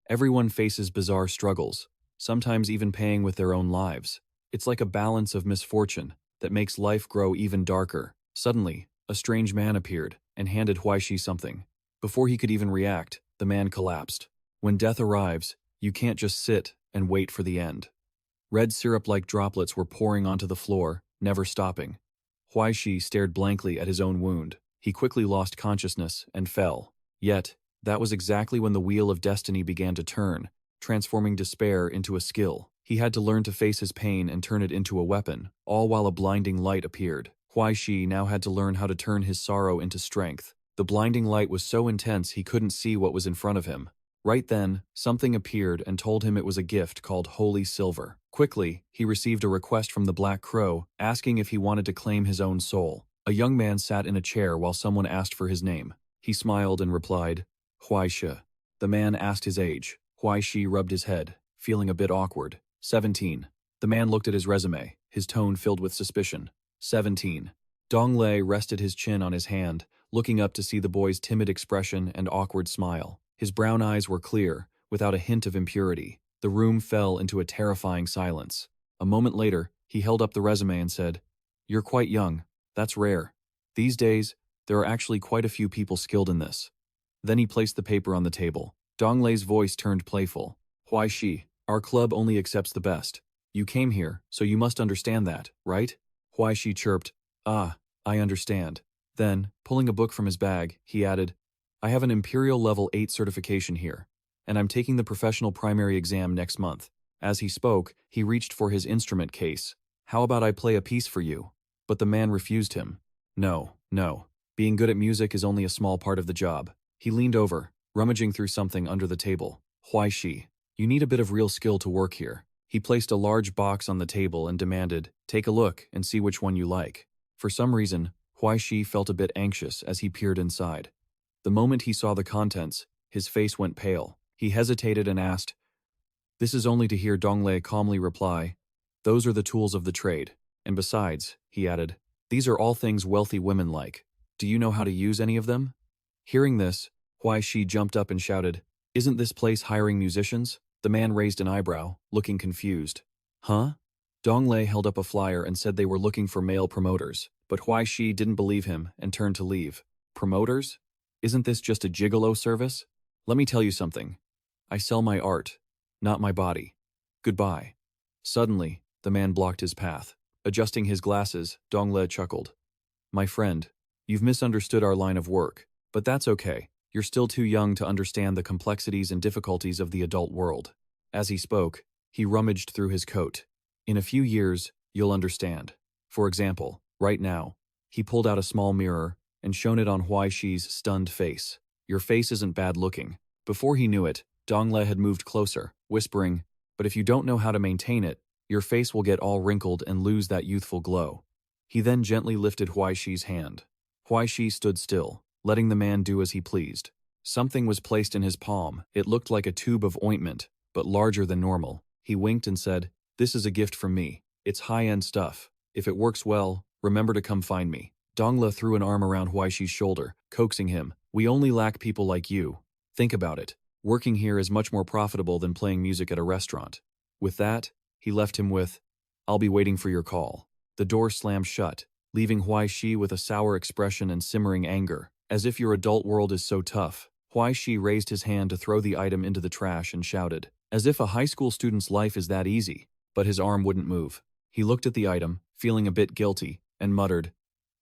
Everyone faces bizarre struggles, sometimes even paying with their own lives. It's like a balance of misfortune that makes life grow even darker. Suddenly, a strange man appeared and handed Huai Shi something. Before he could even react, the man collapsed. When death arrives, you can't just sit and wait for the end. Red syrup-like droplets were pouring onto the floor, never stopping. Huai Shi stared blankly at his own wound. He quickly lost consciousness and fell. Yet, that was exactly when the wheel of destiny began to turn, transforming despair into a skill. He had to learn to face his pain and turn it into a weapon, all while a blinding light appeared. Huai Shi now had to learn how to turn his sorrow into strength. The blinding light was so intense he couldn't see what was in front of him. Right then, something appeared and told him it was a gift called holy silver. Quickly, he received a request from the Black Crow, asking if he wanted to claim his own soul. A young man sat in a chair while someone asked for his name. He smiled and replied, Huai Shi. The man asked his age. Huai Shi rubbed his head, feeling a bit awkward. 17. The man looked at his resume, his tone filled with suspicion. 17. Dong Lei rested his chin on his hand, looking up to see the boy's timid expression and awkward smile. His brown eyes were clear, without a hint of impurity. The room fell into a terrifying silence. A moment later, he held up the resume and said, You're quite young. That's rare. These days, there are actually quite a few people skilled in this. Then he placed the paper on the table. Dong Lei's voice turned playful. Huai Shi, our club only accepts the best. You came here, so you must understand that, right? Huai Shi chirped, Ah, I understand. Then, pulling a book from his bag, he added, I have an Imperial Level 8 certification here, and I'm taking the professional primary exam next month. As he spoke, he reached for his instrument case. How about I play a piece for you? But the man refused him. No, no. Being good at music is only a small part of the job. He leaned over, rummaging through something under the table. Huai Shi, you need a bit of real skill to work here. He placed a large box on the table and demanded, Take a look and see which one you like. For some reason, Huai Shi felt a bit anxious as he peered inside. The moment he saw the contents, his face went pale. He hesitated and asked, This is only to hear Dong Lei calmly reply, Those are the tools of the trade. And besides, he added, These are all things wealthy women like. Do you know how to use any of them? Hearing this, Huai Shi jumped up and shouted, Isn't this place hiring musicians? The man raised an eyebrow, looking confused. Huh? Dong Lei held up a flyer and said they were looking for male promoters, but Huai Shi didn't believe him and turned to leave. Promoters? Isn't this just a gigolo service? Let me tell you something. I sell my art, not my body. Goodbye. Suddenly, the man blocked his path. Adjusting his glasses, Dong Lei chuckled. My friend, you've misunderstood our line of work, but that's okay. You're still too young to understand the complexities and difficulties of the adult world. As he spoke, he rummaged through his coat. In a few years, you'll understand. For example, right now, he pulled out a small mirror and shone it on Huai Shi's stunned face. Your face isn't bad looking. Before he knew it, Dong Lei had moved closer, whispering, But if you don't know how to maintain it, your face will get all wrinkled and lose that youthful glow. He then gently lifted Huai Shi's hand. Huai Shi stood still, letting the man do as he pleased. Something was placed in his palm. It looked like a tube of ointment, but larger than normal. He winked and said, This is a gift from me. It's high-end stuff. If it works well, remember to come find me. Dong Lei threw an arm around Huai Shi's shoulder, coaxing him. We only lack people like you. Think about it. Working here is much more profitable than playing music at a restaurant. With that, he left him with, I'll be waiting for your call. The door slammed shut, leaving Huai Shi with a sour expression and simmering anger. As if your adult world is so tough. Huai Shi raised his hand to throw the item into the trash and shouted, as if a high school student's life is that easy, but his arm wouldn't move. He looked at the item, feeling a bit guilty, and muttered,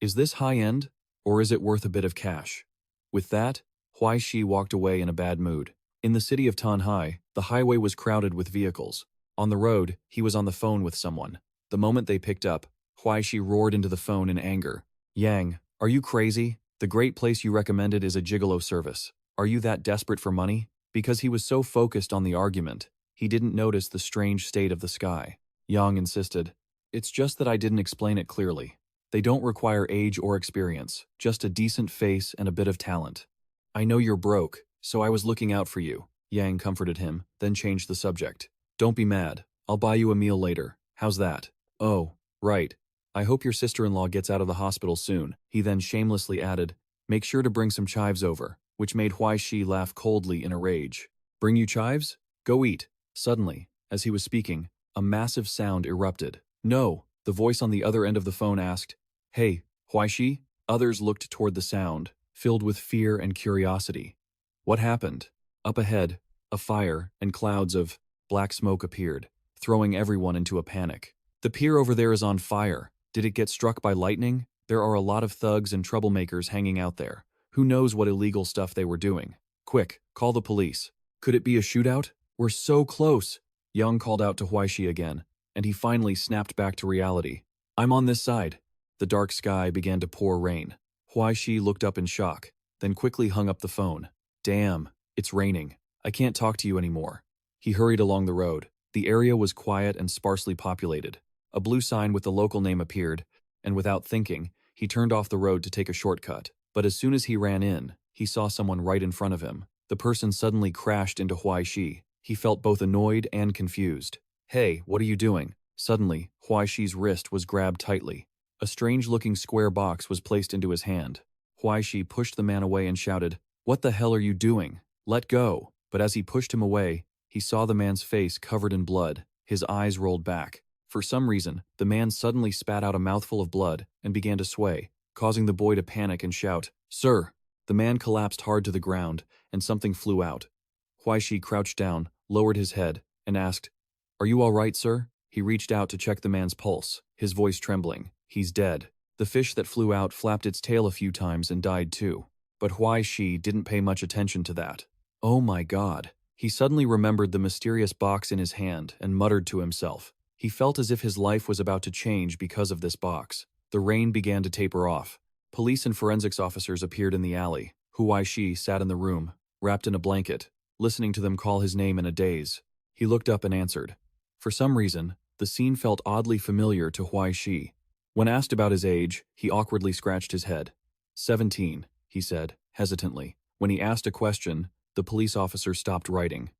Is this high-end, or is it worth a bit of cash? With that, Huai Shi walked away in a bad mood. In the city of Tanhai, the highway was crowded with vehicles. On the road, he was on the phone with someone. The moment they picked up, Huai Shi roared into the phone in anger. Yang, are you crazy? The great place you recommended is a gigolo service. Are you that desperate for money? Because he was so focused on the argument, he didn't notice the strange state of the sky. Yang insisted, It's just that I didn't explain it clearly. They don't require age or experience, just a decent face and a bit of talent. I know you're broke, so I was looking out for you. Yang comforted him, then changed the subject. Don't be mad. I'll buy you a meal later. How's that? Oh, right. I hope your sister-in-law gets out of the hospital soon. He then shamelessly added, Make sure to bring some chives over, which made Huai Shi laugh coldly in a rage. Bring you chives? Go eat. Suddenly, as he was speaking, a massive sound erupted. No, the voice on the other end of the phone asked. Hey, Huai Shi? Others looked toward the sound, filled with fear and curiosity. What happened? Up ahead, a fire and clouds of black smoke appeared, throwing everyone into a panic. The pier over there is on fire. Did it get struck by lightning? There are a lot of thugs and troublemakers hanging out there. Who knows what illegal stuff they were doing? Quick, call the police. Could it be a shootout? We're so close. Young called out to Huai Shi again, and he finally snapped back to reality. I'm on this side. The dark sky began to pour rain. Huai Shi looked up in shock, then quickly hung up the phone. Damn, it's raining. I can't talk to you anymore. He hurried along the road. The area was quiet and sparsely populated. A blue sign with the local name appeared, and without thinking, he turned off the road to take a shortcut. But as soon as he ran in, he saw someone right in front of him. The person suddenly crashed into Huai Shi. He felt both annoyed and confused. Hey, what are you doing? Suddenly, Huai Shi's wrist was grabbed tightly. A strange-looking square box was placed into his hand. Huai Shi pushed the man away and shouted, What the hell are you doing? Let go. But as he pushed him away, he saw the man's face covered in blood. His eyes rolled back. For some reason, the man suddenly spat out a mouthful of blood and began to sway, causing the boy to panic and shout, Sir! The man collapsed hard to the ground, and something flew out. Huai Shi crouched down, lowered his head, and asked, Are you all right, sir? He reached out to check the man's pulse, his voice trembling. He's dead. The fish that flew out flapped its tail a few times and died too. But Huai Shi didn't pay much attention to that. Oh my God. He suddenly remembered the mysterious box in his hand and muttered to himself. He felt as if his life was about to change because of this box. The rain began to taper off. Police and forensics officers appeared in the alley. Huai Shi sat in the room, wrapped in a blanket, listening to them call his name in a daze. He looked up and answered. For some reason, the scene felt oddly familiar to Huai Shi. When asked about his age, he awkwardly scratched his head. 17, he said, hesitantly. When he asked a question, the police officer stopped writing.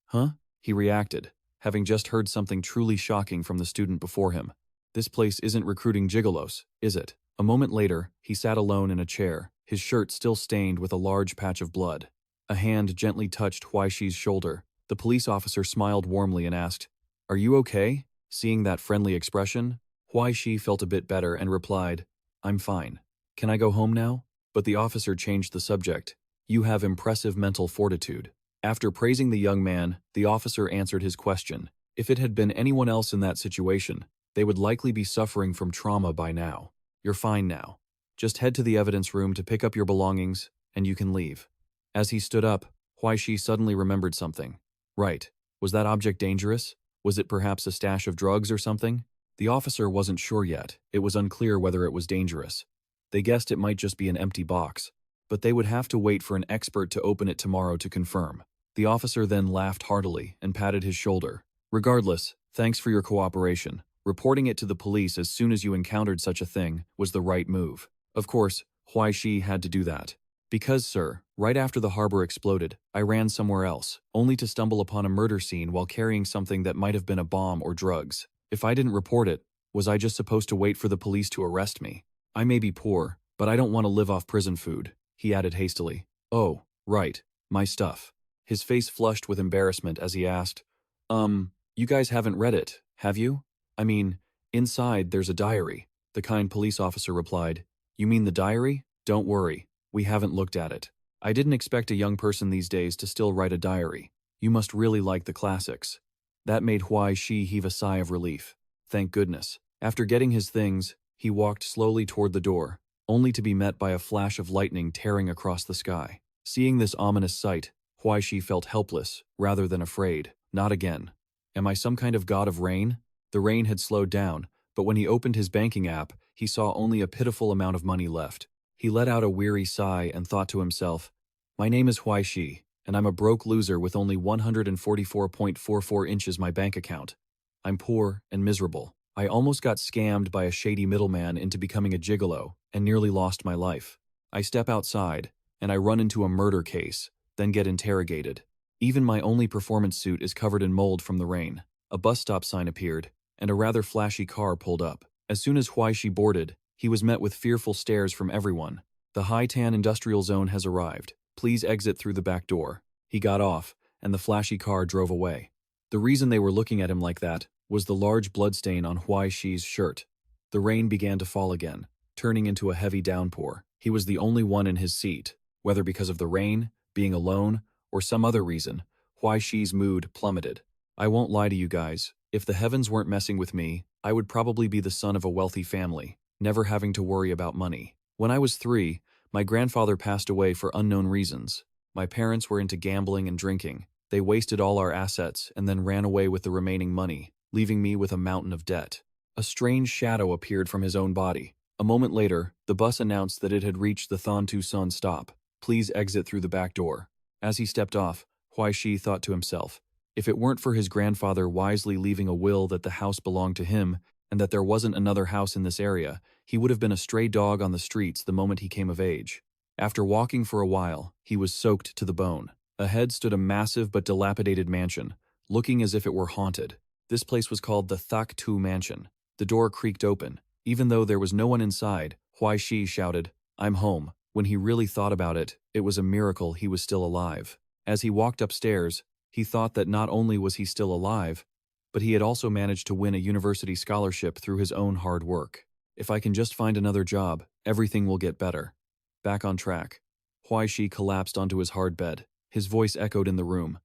Huh? He reacted, having just heard something truly shocking from the student before him. This place isn't recruiting gigolos, is it? A moment later, he sat alone in a chair, his shirt still stained with a large patch of blood. A hand gently touched Huai Shi's shoulder. The police officer smiled warmly and asked, Are you okay? Seeing that friendly expression, Huai Shi felt a bit better and replied, I'm fine. Can I go home now? But the officer changed the subject. You have impressive mental fortitude. After praising the young man, the officer answered his question. If it had been anyone else in that situation, they would likely be suffering from trauma by now. You're fine now. Just head to the evidence room to pick up your belongings, and you can leave. As he stood up, Huai Shi suddenly remembered something. Right. Was that object dangerous? Was it perhaps a stash of drugs or something? The officer wasn't sure yet. It was unclear whether it was dangerous. They guessed it might just be an empty box, but they would have to wait for an expert to open it tomorrow to confirm. The officer then laughed heartily and patted his shoulder. Regardless, thanks for your cooperation. Reporting it to the police as soon as you encountered such a thing was the right move. Of course, Huai Shi had to do that. Because, sir, right after the harbor exploded, I ran somewhere else, only to stumble upon a murder scene while carrying something that might have been a bomb or drugs. If I didn't report it, was I just supposed to wait for the police to arrest me? I may be poor, but I don't want to live off prison food, he added hastily. Oh, right, my stuff. His face flushed with embarrassment as he asked, You guys haven't read it, have you? I mean, inside there's a diary. The kind police officer replied. You mean the diary? Don't worry, we haven't looked at it. I didn't expect a young person these days to still write a diary. You must really like the classics. That made Huai Shi heave a sigh of relief. Thank goodness. After getting his things, he walked slowly toward the door, only to be met by a flash of lightning tearing across the sky. Seeing this ominous sight, Huai Shi felt helpless, rather than afraid. Not again. Am I some kind of god of rain? The rain had slowed down, but when he opened his banking app, he saw only a pitiful amount of money left. He let out a weary sigh and thought to himself, My name is Huai Shi, and I'm a broke loser with only 144.44 inches my bank account. I'm poor and miserable. I almost got scammed by a shady middleman into becoming a gigolo and nearly lost my life. I step outside, and I run into a murder case, then get interrogated. Even my only performance suit is covered in mold from the rain. A bus stop sign appeared, and a rather flashy car pulled up. As soon as Huai Shi boarded, he was met with fearful stares from everyone. The high-tan industrial zone has arrived. Please exit through the back door. He got off, and the flashy car drove away. The reason they were looking at him like that was the large bloodstain on Huai Shi's shirt. The rain began to fall again, turning into a heavy downpour. He was the only one in his seat. Whether because of the rain, being alone, or some other reason, Huai Shi's mood plummeted. I won't lie to you guys, if the heavens weren't messing with me, I would probably be the son of a wealthy family, never having to worry about money. When I was 3, my grandfather passed away for unknown reasons. My parents were into gambling and drinking. They wasted all our assets and then ran away with the remaining money, leaving me with a mountain of debt. A strange shadow appeared from his own body. A moment later, the bus announced that it had reached the Thon Tucson stop. Please exit through the back door. As he stepped off, Huai Shi thought to himself, if it weren't for his grandfather wisely leaving a will that the house belonged to him and that there wasn't another house in this area, he would have been a stray dog on the streets the moment he came of age. After walking for a while, he was soaked to the bone. Ahead stood a massive but dilapidated mansion, looking as if it were haunted. This place was called the Thak Tu Mansion. The door creaked open. Even though there was no one inside, Huai Shi shouted, "I'm home." When he really thought about it, it was a miracle he was still alive. As he walked upstairs, he thought that not only was he still alive, but he had also managed to win a university scholarship through his own hard work. If I can just find another job, everything will get better. Back on track. Huai Shi collapsed onto his hard bed. His voice echoed in the room.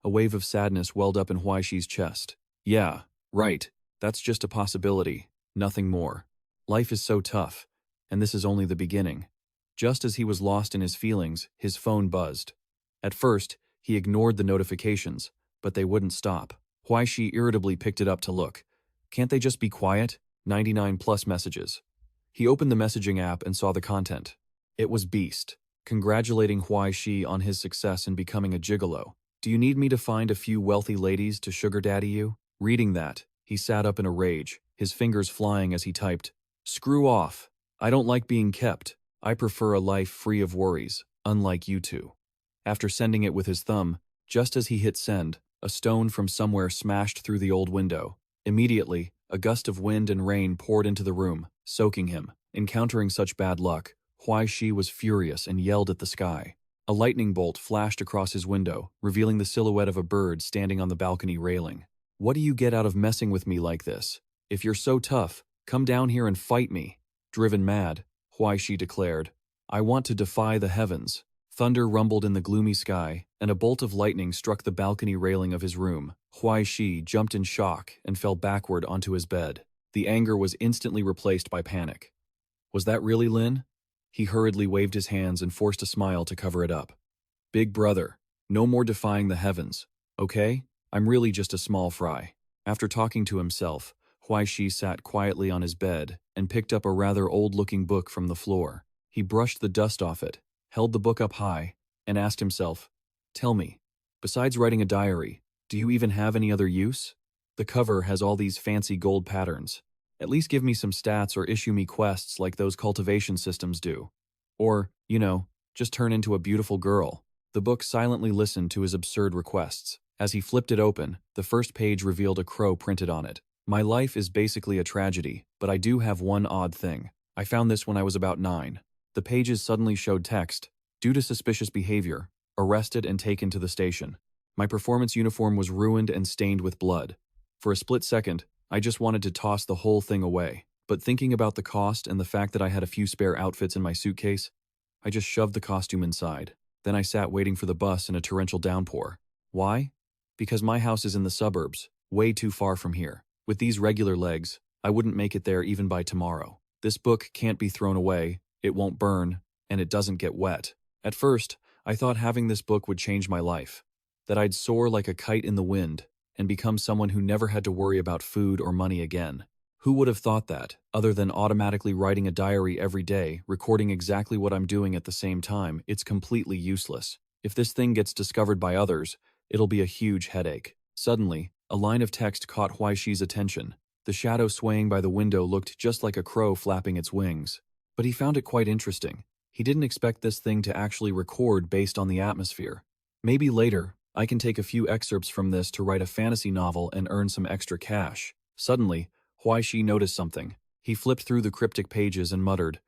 A wave of sadness welled up in Huai Shi's chest. Yeah, right. That's just a possibility. Nothing more. Life is so tough, and this is only the beginning. Just as he was lost in his feelings, his phone buzzed. At first, he ignored the notifications, but they wouldn't stop. Huai Shi irritably picked it up to look. Can't they just be quiet? 99 plus messages. He opened the messaging app and saw the content. It was Beast, congratulating Huai Shi on his success in becoming a gigolo. Do you need me to find a few wealthy ladies to sugar daddy you? Reading that, he sat up in a rage, his fingers flying as he typed, "Screw off. I don't like being kept. I prefer a life free of worries, unlike you two." After sending it with his thumb, just as he hit send, a stone from somewhere smashed through the old window. Immediately, a gust of wind and rain poured into the room, soaking him. Encountering such bad luck, Huai Shi was furious and yelled at the sky. A lightning bolt flashed across his window, revealing the silhouette of a bird standing on the balcony railing. What do you get out of messing with me like this? If you're so tough, come down here and fight me. Driven mad, Huai Shi declared, I want to defy the heavens. Thunder rumbled in the gloomy sky, and a bolt of lightning struck the balcony railing of his room. Huai Shi jumped in shock and fell backward onto his bed. The anger was instantly replaced by panic. Was that really Lin? He hurriedly waved his hands and forced a smile to cover it up. Big brother, no more defying the heavens, okay? I'm really just a small fry. After talking to himself, Huai Shi sat quietly on his bed and picked up a rather old-looking book from the floor. He brushed the dust off it, held the book up high, and asked himself, tell me, besides writing a diary, do you even have any other use? The cover has all these fancy gold patterns. At least give me some stats or issue me quests like those cultivation systems do. Or, just turn into a beautiful girl. The book silently listened to his absurd requests. As he flipped it open, the first page revealed a crow printed on it. My life is basically a tragedy, but I do have one odd thing. I found this when I was about 9. The pages suddenly showed text, due to suspicious behavior, arrested and taken to the station. My performance uniform was ruined and stained with blood. For a split second, I just wanted to toss the whole thing away. But thinking about the cost and the fact that I had a few spare outfits in my suitcase, I just shoved the costume inside. Then I sat waiting for the bus in a torrential downpour. Why? Because my house is in the suburbs, way too far from here. With these regular legs, I wouldn't make it there even by tomorrow. This book can't be thrown away, it won't burn, and it doesn't get wet. At first, I thought having this book would change my life. That I'd soar like a kite in the wind and become someone who never had to worry about food or money again. Who would have thought that, other than automatically writing a diary every day, recording exactly what I'm doing at the same time, it's completely useless. If this thing gets discovered by others, it'll be a huge headache. Suddenly, a line of text caught Huai Shi's attention. The shadow swaying by the window looked just like a crow flapping its wings. But he found it quite interesting. He didn't expect this thing to actually record based on the atmosphere. Maybe later, I can take a few excerpts from this to write a fantasy novel and earn some extra cash. Suddenly, Huai Shi noticed something. He flipped through the cryptic pages and muttered,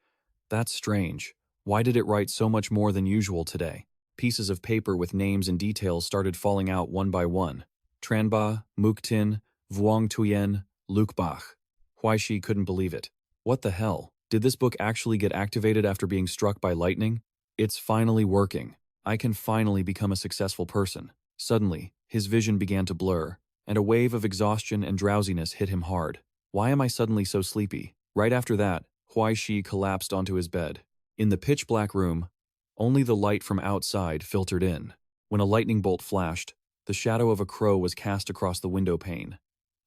That's strange. Why did it write so much more than usual today? Pieces of paper with names and details started falling out one by one. Tranba, Muktin, Vuong Tuyen, Lukbach. Huai Shi couldn't believe it. What the hell? Did this book actually get activated after being struck by lightning? It's finally working. I can finally become a successful person. Suddenly, his vision began to blur, and a wave of exhaustion and drowsiness hit him hard. Why am I suddenly so sleepy? Right after that, Huai Shi collapsed onto his bed. In the pitch-black room, only the light from outside filtered in. When a lightning bolt flashed, the shadow of a crow was cast across the window pane.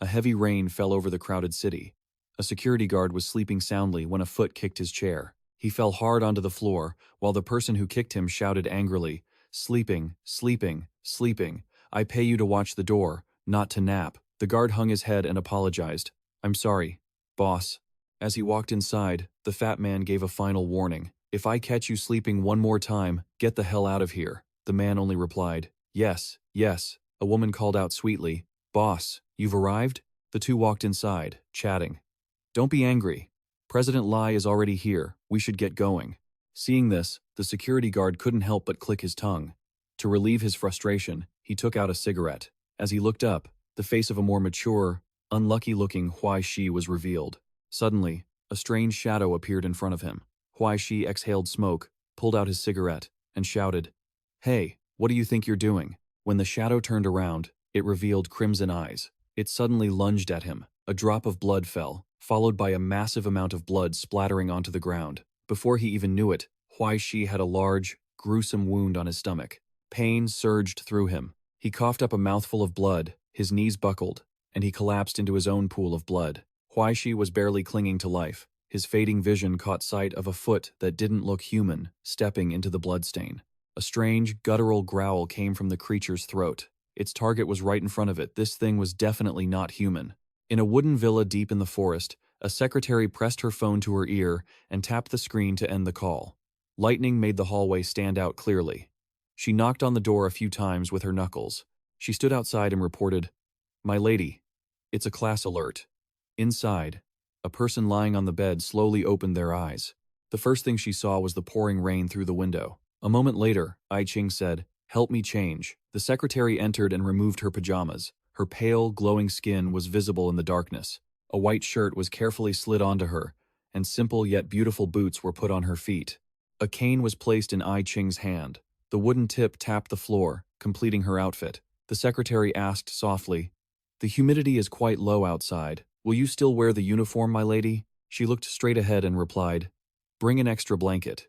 A heavy rain fell over the crowded city. A security guard was sleeping soundly when a foot kicked his chair. He fell hard onto the floor, while the person who kicked him shouted angrily, "Sleeping, sleeping, sleeping. I pay you to watch the door, not to nap." The guard hung his head and apologized. "I'm sorry, boss." As he walked inside, the fat man gave a final warning. "If I catch you sleeping one more time, get the hell out of here." The man only replied, "Yes, yes." A woman called out sweetly, "Boss, you've arrived?" The two walked inside, chatting. "Don't be angry. President Lai is already here. We should get going." Seeing this, the security guard couldn't help but click his tongue. To relieve his frustration, he took out a cigarette. As he looked up, the face of a more mature, unlucky-looking Huai Shi was revealed. Suddenly, a strange shadow appeared in front of him. Huai Shi exhaled smoke, pulled out his cigarette, and shouted, "Hey, what do you think you're doing?" When the shadow turned around, it revealed crimson eyes. It suddenly lunged at him. A drop of blood fell, followed by a massive amount of blood splattering onto the ground. Before he even knew it, Huai Shi had a large, gruesome wound on his stomach. Pain surged through him. He coughed up a mouthful of blood, his knees buckled, and he collapsed into his own pool of blood. Huai Shi was barely clinging to life. His fading vision caught sight of a foot that didn't look human, stepping into the bloodstain. A strange, guttural growl came from the creature's throat. Its target was right in front of it. This thing was definitely not human. In a wooden villa deep in the forest, a secretary pressed her phone to her ear and tapped the screen to end the call. Lightning made the hallway stand out clearly. She knocked on the door a few times with her knuckles. She stood outside and reported, "My lady, it's a class alert." Inside, a person lying on the bed slowly opened their eyes. The first thing she saw was the pouring rain through the window. A moment later, Ai Ching said, "Help me change." The secretary entered and removed her pajamas. Her pale, glowing skin was visible in the darkness. A white shirt was carefully slid onto her, and simple yet beautiful boots were put on her feet. A cane was placed in Ai Ching's hand. The wooden tip tapped the floor, completing her outfit. The secretary asked softly, "The humidity is quite low outside. Will you still wear the uniform, my lady?" She looked straight ahead and replied, "Bring an extra blanket."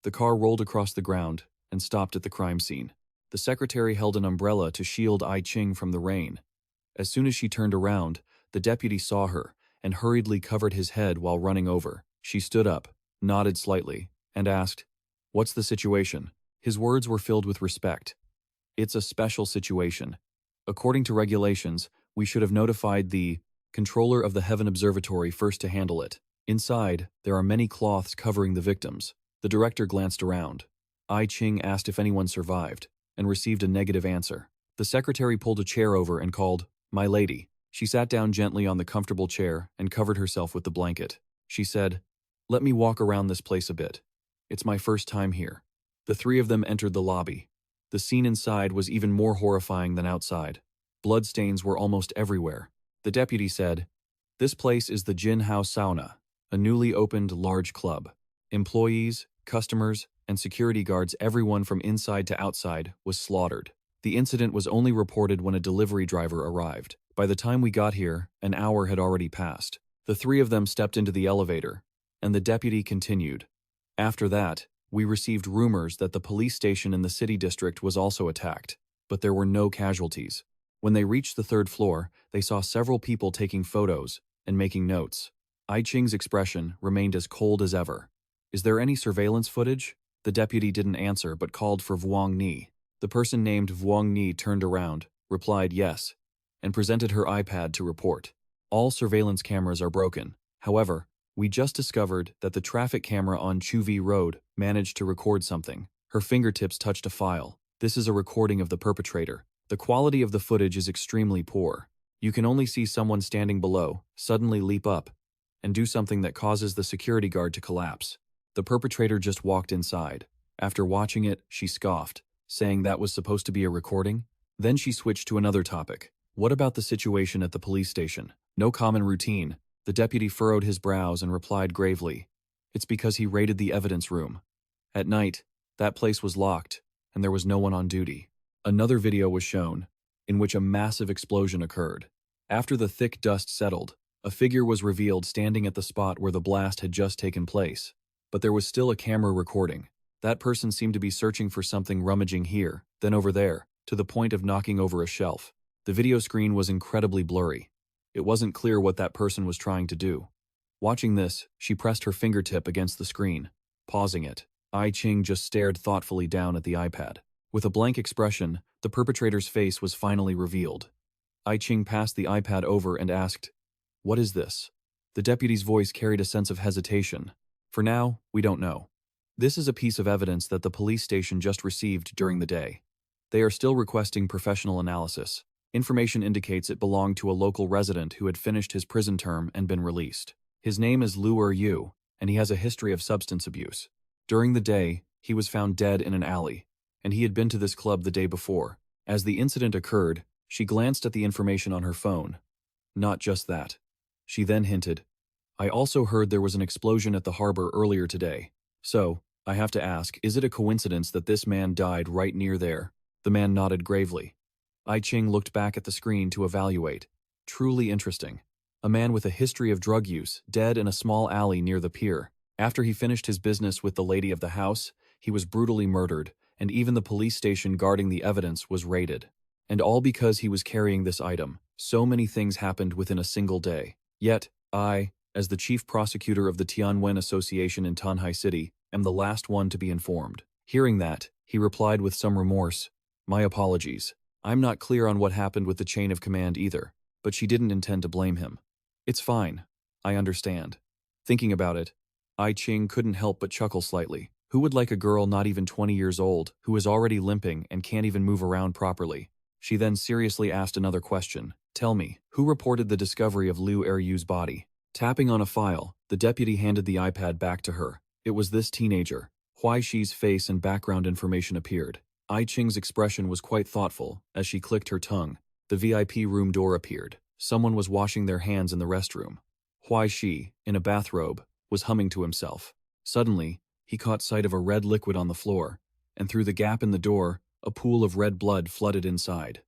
The car rolled across the ground and stopped at the crime scene. The secretary held an umbrella to shield Ai Ching from the rain. As soon as she turned around, the deputy saw her and hurriedly covered his head while running over. She stood up, nodded slightly, and asked, "What's the situation?" His words were filled with respect. "It's a special situation. According to regulations, we should have notified the controller of the Heaven Observatory first to handle it. Inside, there are many cloths covering the victims." The director glanced around. Ai Ching asked if anyone survived, and received a negative answer. The secretary pulled a chair over and called, "My lady." She sat down gently on the comfortable chair and covered herself with the blanket. She said, "Let me walk around this place a bit. It's my first time here." The three of them entered the lobby. The scene inside was even more horrifying than outside. Bloodstains were almost everywhere. The deputy said, "This place is the Jin House Sauna, a newly opened large club. Employees, customers, and security guards, everyone from inside to outside, was slaughtered. The incident was only reported when a delivery driver arrived. By the time we got here, an hour had already passed." The three of them stepped into the elevator, and the deputy continued, "After that, we received rumors that the police station in the city district was also attacked, but there were no casualties. When they reached the third floor, they saw several people taking photos and making notes." Ai Ching's expression remained as cold as ever. "Is there any surveillance footage?" The deputy didn't answer but called for Vuong Ni. The person named Vuong Ni turned around, replied yes, and presented her iPad to report. "All surveillance cameras are broken. However, we just discovered that the traffic camera on Chuvi Road managed to record something." Her fingertips touched a file. "This is a recording of the perpetrator. The quality of the footage is extremely poor. You can only see someone standing below, suddenly leap up, and do something that causes the security guard to collapse. The perpetrator just walked inside. After watching it, she scoffed. saying that was supposed to be a recording. Then she switched to another topic. What about the situation at the police station? No common routine. The deputy furrowed his brows and replied gravely, "It's because he raided the evidence room. At night, that place was locked, and there was no one on duty." Another video was shown, in which a massive explosion occurred. After the thick dust settled, a figure was revealed standing at the spot where the blast had just taken place. But there was still a camera recording. That person seemed to be searching for something, rummaging here, then over there, to the point of knocking over a shelf. The video screen was incredibly blurry. It wasn't clear what that person was trying to do. Watching this, she pressed her fingertip against the screen, pausing it. Ai Ching just stared thoughtfully down at the iPad. With a blank expression, the perpetrator's face was finally revealed. Ai Ching passed the iPad over and asked, "What is this?" The deputy's voice carried a sense of hesitation. "For now, we don't know. This is a piece of evidence that the police station just received during the day. They are still requesting professional analysis. Information indicates it belonged to a local resident who had finished his prison term and been released. His name is Lu Yu, and he has a history of substance abuse. During the day, he was found dead in an alley, and he had been to this club the day before. As the incident occurred, she glanced at the information on her phone. Not just that. She then hinted, "I also heard there was an explosion at the harbor earlier today. So, I have to ask, is it a coincidence that this man died right near there?" The man nodded gravely. Ai Ching looked back at the screen to evaluate. Truly interesting. A man with a history of drug use, dead in a small alley near the pier. After he finished his business with the lady of the house, he was brutally murdered, and even the police station guarding the evidence was raided. And all because he was carrying this item. So many things happened within a single day. Yet, I, as the chief prosecutor of the Tianwen Association in Tanhai City, am the last one to be informed. Hearing that, he replied with some remorse, "My apologies. I'm not clear on what happened with the chain of command either," but she didn't intend to blame him. "It's fine. I understand." Thinking about it, Ai Ching couldn't help but chuckle slightly. Who would like a girl not even 20 years old, who is already limping and can't even move around properly? She then seriously asked another question. "Tell me, who reported the discovery of Lu Yu's body?" Tapping on a file, the deputy handed the iPad back to her. It was this teenager. Huai Shi's face and background information appeared. Ai Ching's expression was quite thoughtful as she clicked her tongue. The VIP room door appeared. Someone was washing their hands in the restroom. Huai Shi, in a bathrobe, was humming to himself. Suddenly, he caught sight of a red liquid on the floor, and through the gap in the door, a pool of red blood flooded inside.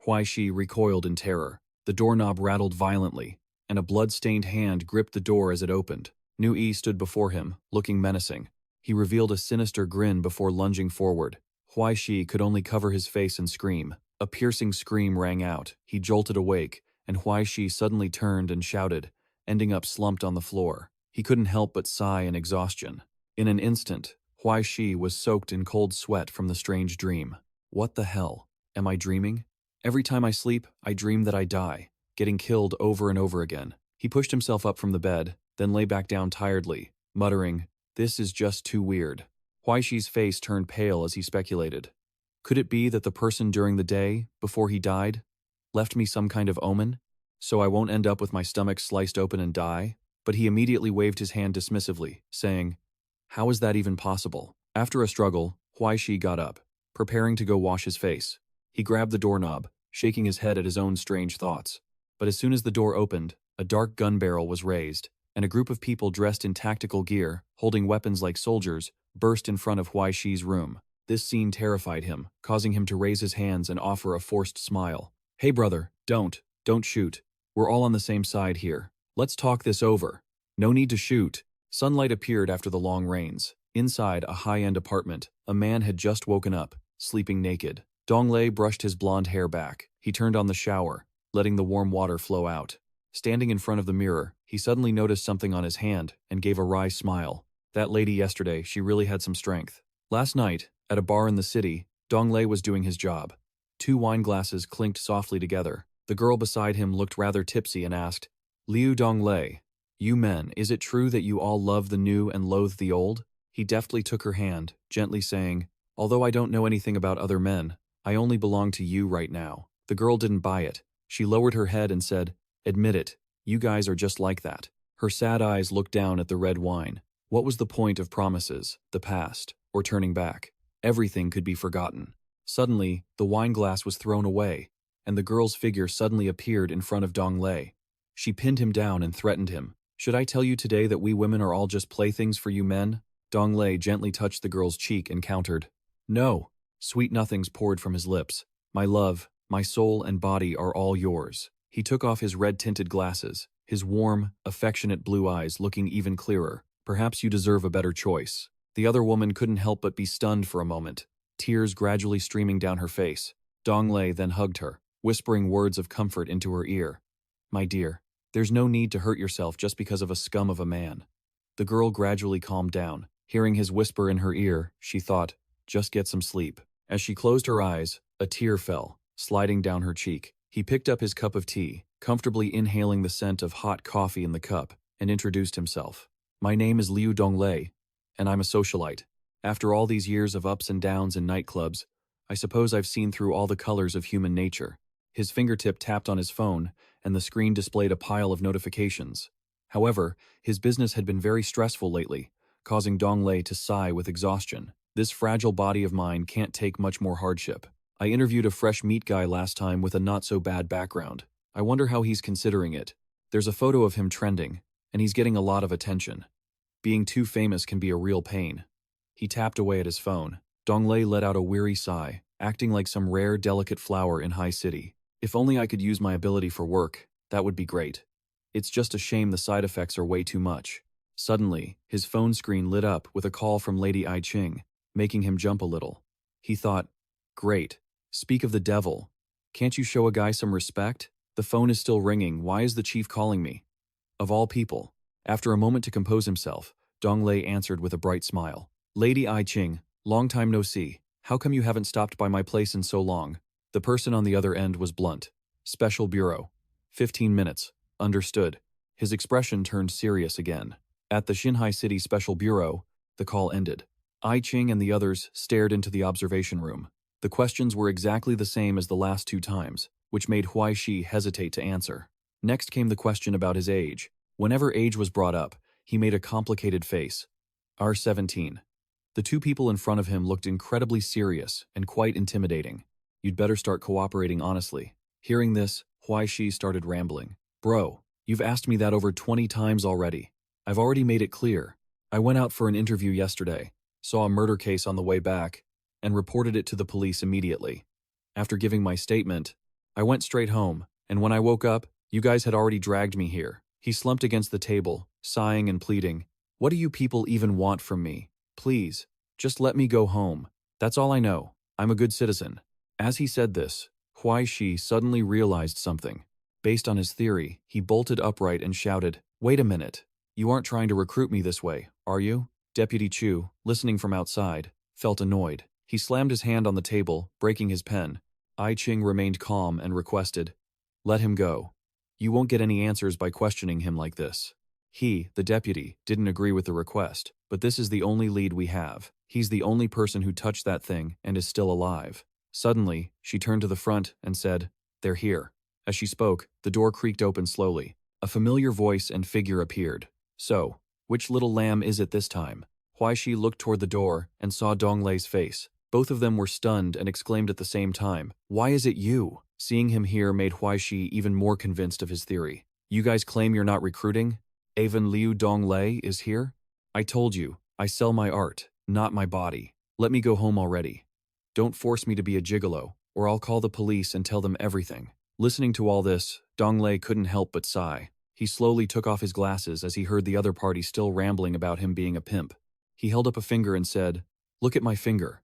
Huai Shi recoiled in terror. The doorknob rattled violently, and a blood-stained hand gripped the door as it opened. Nu Yi stood before him, looking menacing. He revealed a sinister grin before lunging forward. Huai Shi could only cover his face and scream. A piercing scream rang out. He jolted awake, and Huai Shi suddenly turned and shouted, ending up slumped on the floor. He couldn't help but sigh in exhaustion. In an instant, Huai Shi was soaked in cold sweat from the strange dream. What the hell? Am I dreaming? Every time I sleep, I dream that I die, getting killed over and over again. He pushed himself up from the bed, then lay back down tiredly, muttering, "This is just too weird." Huai Shi's face turned pale as he speculated. Could it be that the person during the day, before he died, left me some kind of omen? So I won't end up with my stomach sliced open and die? But he immediately waved his hand dismissively, saying, "How is that even possible?" After a struggle, Huai Shi got up, preparing to go wash his face. He grabbed the doorknob, shaking his head at his own strange thoughts. But as soon as the door opened, a dark gun barrel was raised, and a group of people dressed in tactical gear, holding weapons like soldiers, burst in front of Huai Shi's room. This scene terrified him, causing him to raise his hands and offer a forced smile. "Hey brother, don't shoot. We're all on the same side here. Let's talk this over. No need to shoot." Sunlight appeared after the long rains. Inside a high-end apartment, a man had just woken up, sleeping naked. Donglei brushed his blonde hair back. He turned on the shower, letting the warm water flow out. Standing in front of the mirror, he suddenly noticed something on his hand and gave a wry smile. That lady yesterday, she really had some strength. Last night, at a bar in the city, Donglei was doing his job. 2 wine glasses clinked softly together. The girl beside him looked rather tipsy and asked, "Liu Donglei, you men, is it true that you all love the new and loathe the old?" He deftly took her hand, gently saying, "Although I don't know anything about other men, I only belong to you right now." The girl didn't buy it. She lowered her head and said, "Admit it, you guys are just like that." Her sad eyes looked down at the red wine. What was the point of promises, the past, or turning back? everything could be forgotten. Suddenly, the wine glass was thrown away, and the girl's figure suddenly appeared in front of Dong Lei. She pinned him down and threatened him. "Should I tell you today that we women are all just playthings for you men?" Dong Lei gently touched the girl's cheek and countered. "No." Sweet nothings poured from his lips. "My love, my soul and body are all yours." He took off his red-tinted glasses, his warm, affectionate blue eyes looking even clearer. "Perhaps you deserve a better choice." The other woman couldn't help but be stunned for a moment, tears gradually streaming down her face. Dong Lei then hugged her, whispering words of comfort into her ear. "My dear, there's no need to hurt yourself just because of a scum of a man." The girl gradually calmed down. Hearing his whisper in her ear, she thought, "Just get some sleep." As she closed her eyes, a tear fell, sliding down her cheek. He picked up his cup of tea, comfortably inhaling the scent of hot coffee in the cup, and introduced himself. "My name is Liu Donglei, and I'm a socialite. After all these years of ups and downs in nightclubs, I suppose I've seen through all the colors of human nature." His fingertip tapped on his phone, and the screen displayed a pile of notifications. However, his business had been very stressful lately, causing Dong Lei to sigh with exhaustion. "This fragile body of mine can't take much more hardship. I interviewed a fresh meat guy last time with a not-so-bad background. I wonder how he's considering it. There's a photo of him trending, and he's getting a lot of attention. Being too famous can be a real pain." He tapped away at his phone. Dong Lei let out a weary sigh, acting like some rare, delicate flower in Huai City. "If only I could use my ability for work, that would be great. It's just a shame the side effects are way too much." Suddenly, his phone screen lit up with a call from Lady I Ching, making him jump a little. He thought, "Great. Speak of the devil. Can't you show a guy some respect? The phone is still ringing. Why is the chief calling me?" Of all people. After a moment to compose himself, Dong Lei answered with a bright smile. "Lady I Ching, long time no see. How come you haven't stopped by my place in so long?" The person on the other end was blunt. "Special Bureau. 15 minutes. Understood." His expression turned serious again. At the Xinhai City Special Bureau, the call ended. I Ching and the others stared into the observation room. The questions were exactly the same as the last two times, which made Huai Shi hesitate to answer. Next came the question about his age. Whenever age was brought up, he made a complicated face. R17. The two people in front of him looked incredibly serious and quite intimidating. "You'd better start cooperating honestly." Hearing this, Huai Shi started rambling. "Bro, you've asked me that over 20 times already. I've already made it clear. I went out for an interview yesterday, saw a murder case on the way back, and reported it to the police immediately. After giving my statement, I went straight home, and when I woke up, you guys had already dragged me here." He slumped against the table, sighing and pleading. "What do you people even want from me? Please, just let me go home. That's all I know. I'm a good citizen." As he said this, Huai Shi suddenly realized something. Based on his theory, he bolted upright and shouted, "Wait a minute. You aren't trying to recruit me this way, are you?" Deputy Chu, listening from outside, felt annoyed. He slammed his hand on the table, breaking his pen. I Ching remained calm and requested, "Let him go. You won't get any answers by questioning him like this." He, the deputy, didn't agree with the request, but this is the only lead we have. He's the only person who touched that thing and is still alive. Suddenly, she turned to the front and said, "They're here." As she spoke, the door creaked open slowly. A familiar voice and figure appeared. "So, which little lamb is it this time?" Huai Shi looked toward the door and saw Dong Lei's face. Both of them were stunned and exclaimed at the same time, "Why is it you?" Seeing him here made Huai Shi even more convinced of his theory. "You guys claim you're not recruiting? Even Liu Dong Lei is here? I told you, I sell my art, not my body. Let me go home already. Don't force me to be a gigolo, or I'll call the police and tell them everything." Listening to all this, Dong Lei couldn't help but sigh. He slowly took off his glasses as he heard the other party still rambling about him being a pimp. He held up a finger and said, "Look at my finger."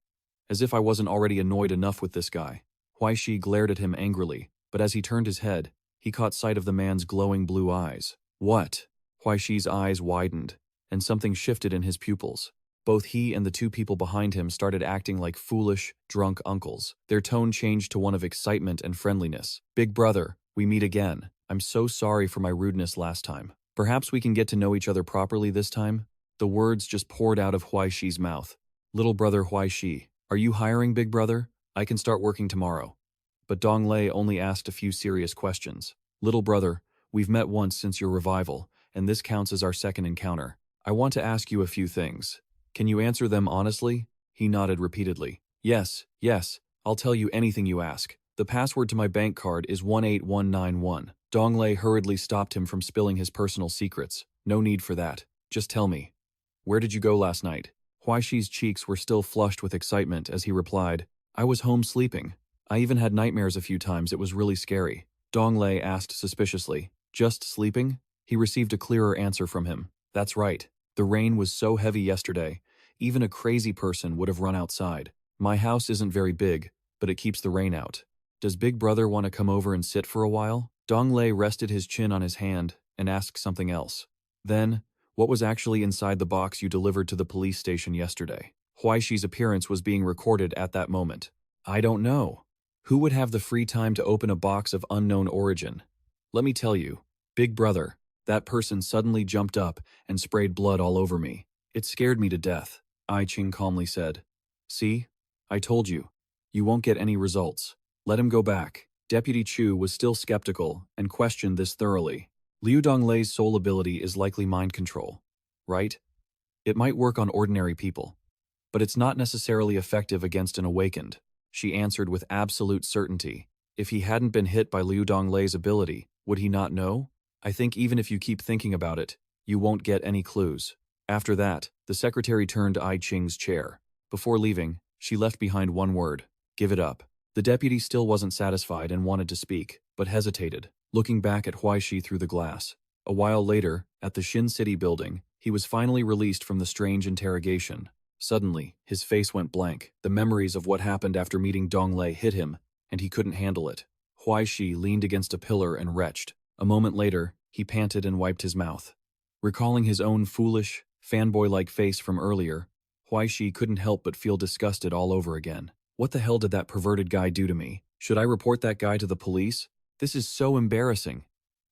As if I wasn't already annoyed enough with this guy. Huai Shi glared at him angrily, but as he turned his head, he caught sight of the man's glowing blue eyes. "What?" Huai Shi's eyes widened, and something shifted in his pupils. Both he and the two people behind him started acting like foolish, drunk uncles. Their tone changed to one of excitement and friendliness. "Big brother, we meet again. I'm so sorry for my rudeness last time. Perhaps we can get to know each other properly this time?" The words just poured out of Huai Shi's mouth. "Little brother Huai Shi, are you hiring, big brother? I can start working tomorrow." But Dong Lei only asked a few serious questions. "Little brother, we've met once since your revival, and this counts as our second encounter. I want to ask you a few things. Can you answer them honestly?" He nodded repeatedly. Yes, yes, I'll tell you anything you ask. The password to my bank card is 18191. Donglei hurriedly stopped him from spilling his personal secrets. No need for that. Just tell me. Where did you go last night? Huai Shi's cheeks were still flushed with excitement as he replied, I was home sleeping. I even had nightmares a few times. It was really scary. Donglei asked suspiciously. Just sleeping? He received a clearer answer from him. That's right. The rain was so heavy yesterday, even a crazy person would have run outside. My house isn't very big, but it keeps the rain out. Does Big Brother want to come over and sit for a while? Donglei rested his chin on his hand and asked something else. Then, what was actually inside the box you delivered to the police station yesterday? Huai Shi's appearance was being recorded at that moment. I don't know. Who would have the free time to open a box of unknown origin? Let me tell you, Big Brother, that person suddenly jumped up and sprayed blood all over me. It scared me to death, Ai Ching calmly said. See? I told you. You won't get any results. Let him go back. Deputy Chu was still skeptical and questioned this thoroughly. Liu Donglei's sole ability is likely mind control, right? It might work on ordinary people, but it's not necessarily effective against an awakened, she answered with absolute certainty. If he hadn't been hit by Liu Donglei's ability, would he not know? I think even if you keep thinking about it, you won't get any clues. After that, the secretary turned to Ai Ching's chair. Before leaving, she left behind one word. Give it up. The deputy still wasn't satisfied and wanted to speak, but hesitated, looking back at Huai Shi through the glass. A while later, at the Shin City building, he was finally released from the strange interrogation. Suddenly, his face went blank. The memories of what happened after meeting Donglei hit him, and he couldn't handle it. Huai Shi leaned against a pillar and retched. A moment later, he panted and wiped his mouth. Recalling his own foolish, fanboy-like face from earlier, Huai Shi couldn't help but feel disgusted all over again. What the hell did that perverted guy do to me? Should I report that guy to the police? This is so embarrassing.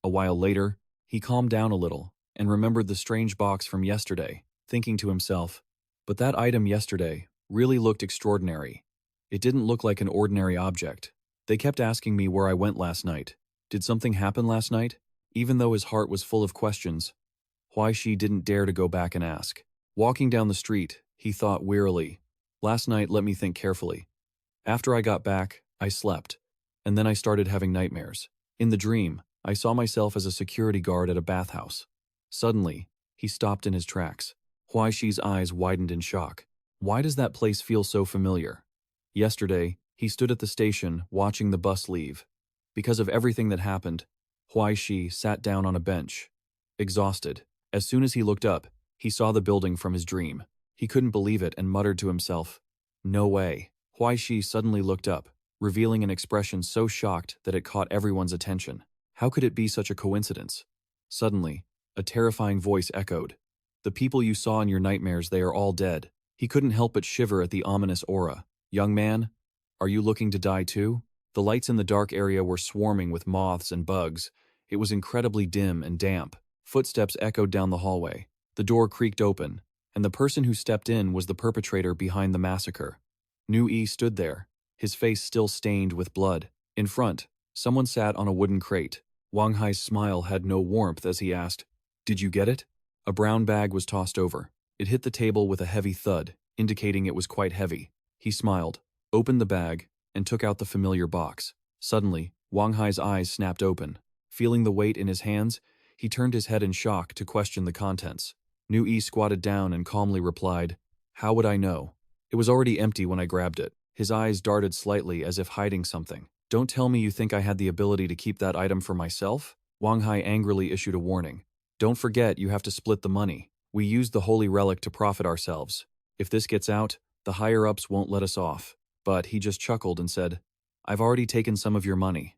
A while later, he calmed down a little and remembered the strange box from yesterday, thinking to himself, but that item yesterday really looked extraordinary. It didn't look like an ordinary object. They kept asking me where I went last night. Did something happen last night? Even though his heart was full of questions, Huai Shi didn't dare to go back and ask. Walking down the street, he thought wearily, last night let me think carefully. After I got back, I slept, and then I started having nightmares. In the dream, I saw myself as a security guard at a bathhouse. Suddenly, he stopped in his tracks. Huai Shi's eyes widened in shock. Why does that place feel so familiar? Yesterday, he stood at the station watching the bus leave. Because of everything that happened, Huai Shi sat down on a bench, exhausted. As soon as he looked up, he saw the building from his dream. He couldn't believe it and muttered to himself, no way. Huai Shi suddenly looked up, revealing an expression so shocked that it caught everyone's attention. How could it be such a coincidence? Suddenly, a terrifying voice echoed. The people you saw in your nightmares, they are all dead. He couldn't help but shiver at the ominous aura. Young man, are you looking to die too? The lights in the dark area were swarming with moths and bugs. It was incredibly dim and damp. Footsteps echoed down the hallway. The door creaked open, and the person who stepped in was the perpetrator behind the massacre. Nu Yi stood there, his face still stained with blood. In front, someone sat on a wooden crate. Wang Hai's smile had no warmth as he asked, "Did you get it?" A brown bag was tossed over. It hit the table with a heavy thud, indicating it was quite heavy. He smiled, opened the bag, and took out the familiar box. Suddenly, Wang Hai's eyes snapped open. Feeling the weight in his hands, he turned his head in shock to question the contents. Nu Yi squatted down and calmly replied, "How would I know? It was already empty when I grabbed it." His eyes darted slightly as if hiding something. "Don't tell me you think I had the ability to keep that item for myself?" Wang Hai angrily issued a warning. "Don't forget you have to split the money. We used the holy relic to profit ourselves. If this gets out, the higher-ups won't let us off." But he just chuckled and said, "I've already taken some of your money.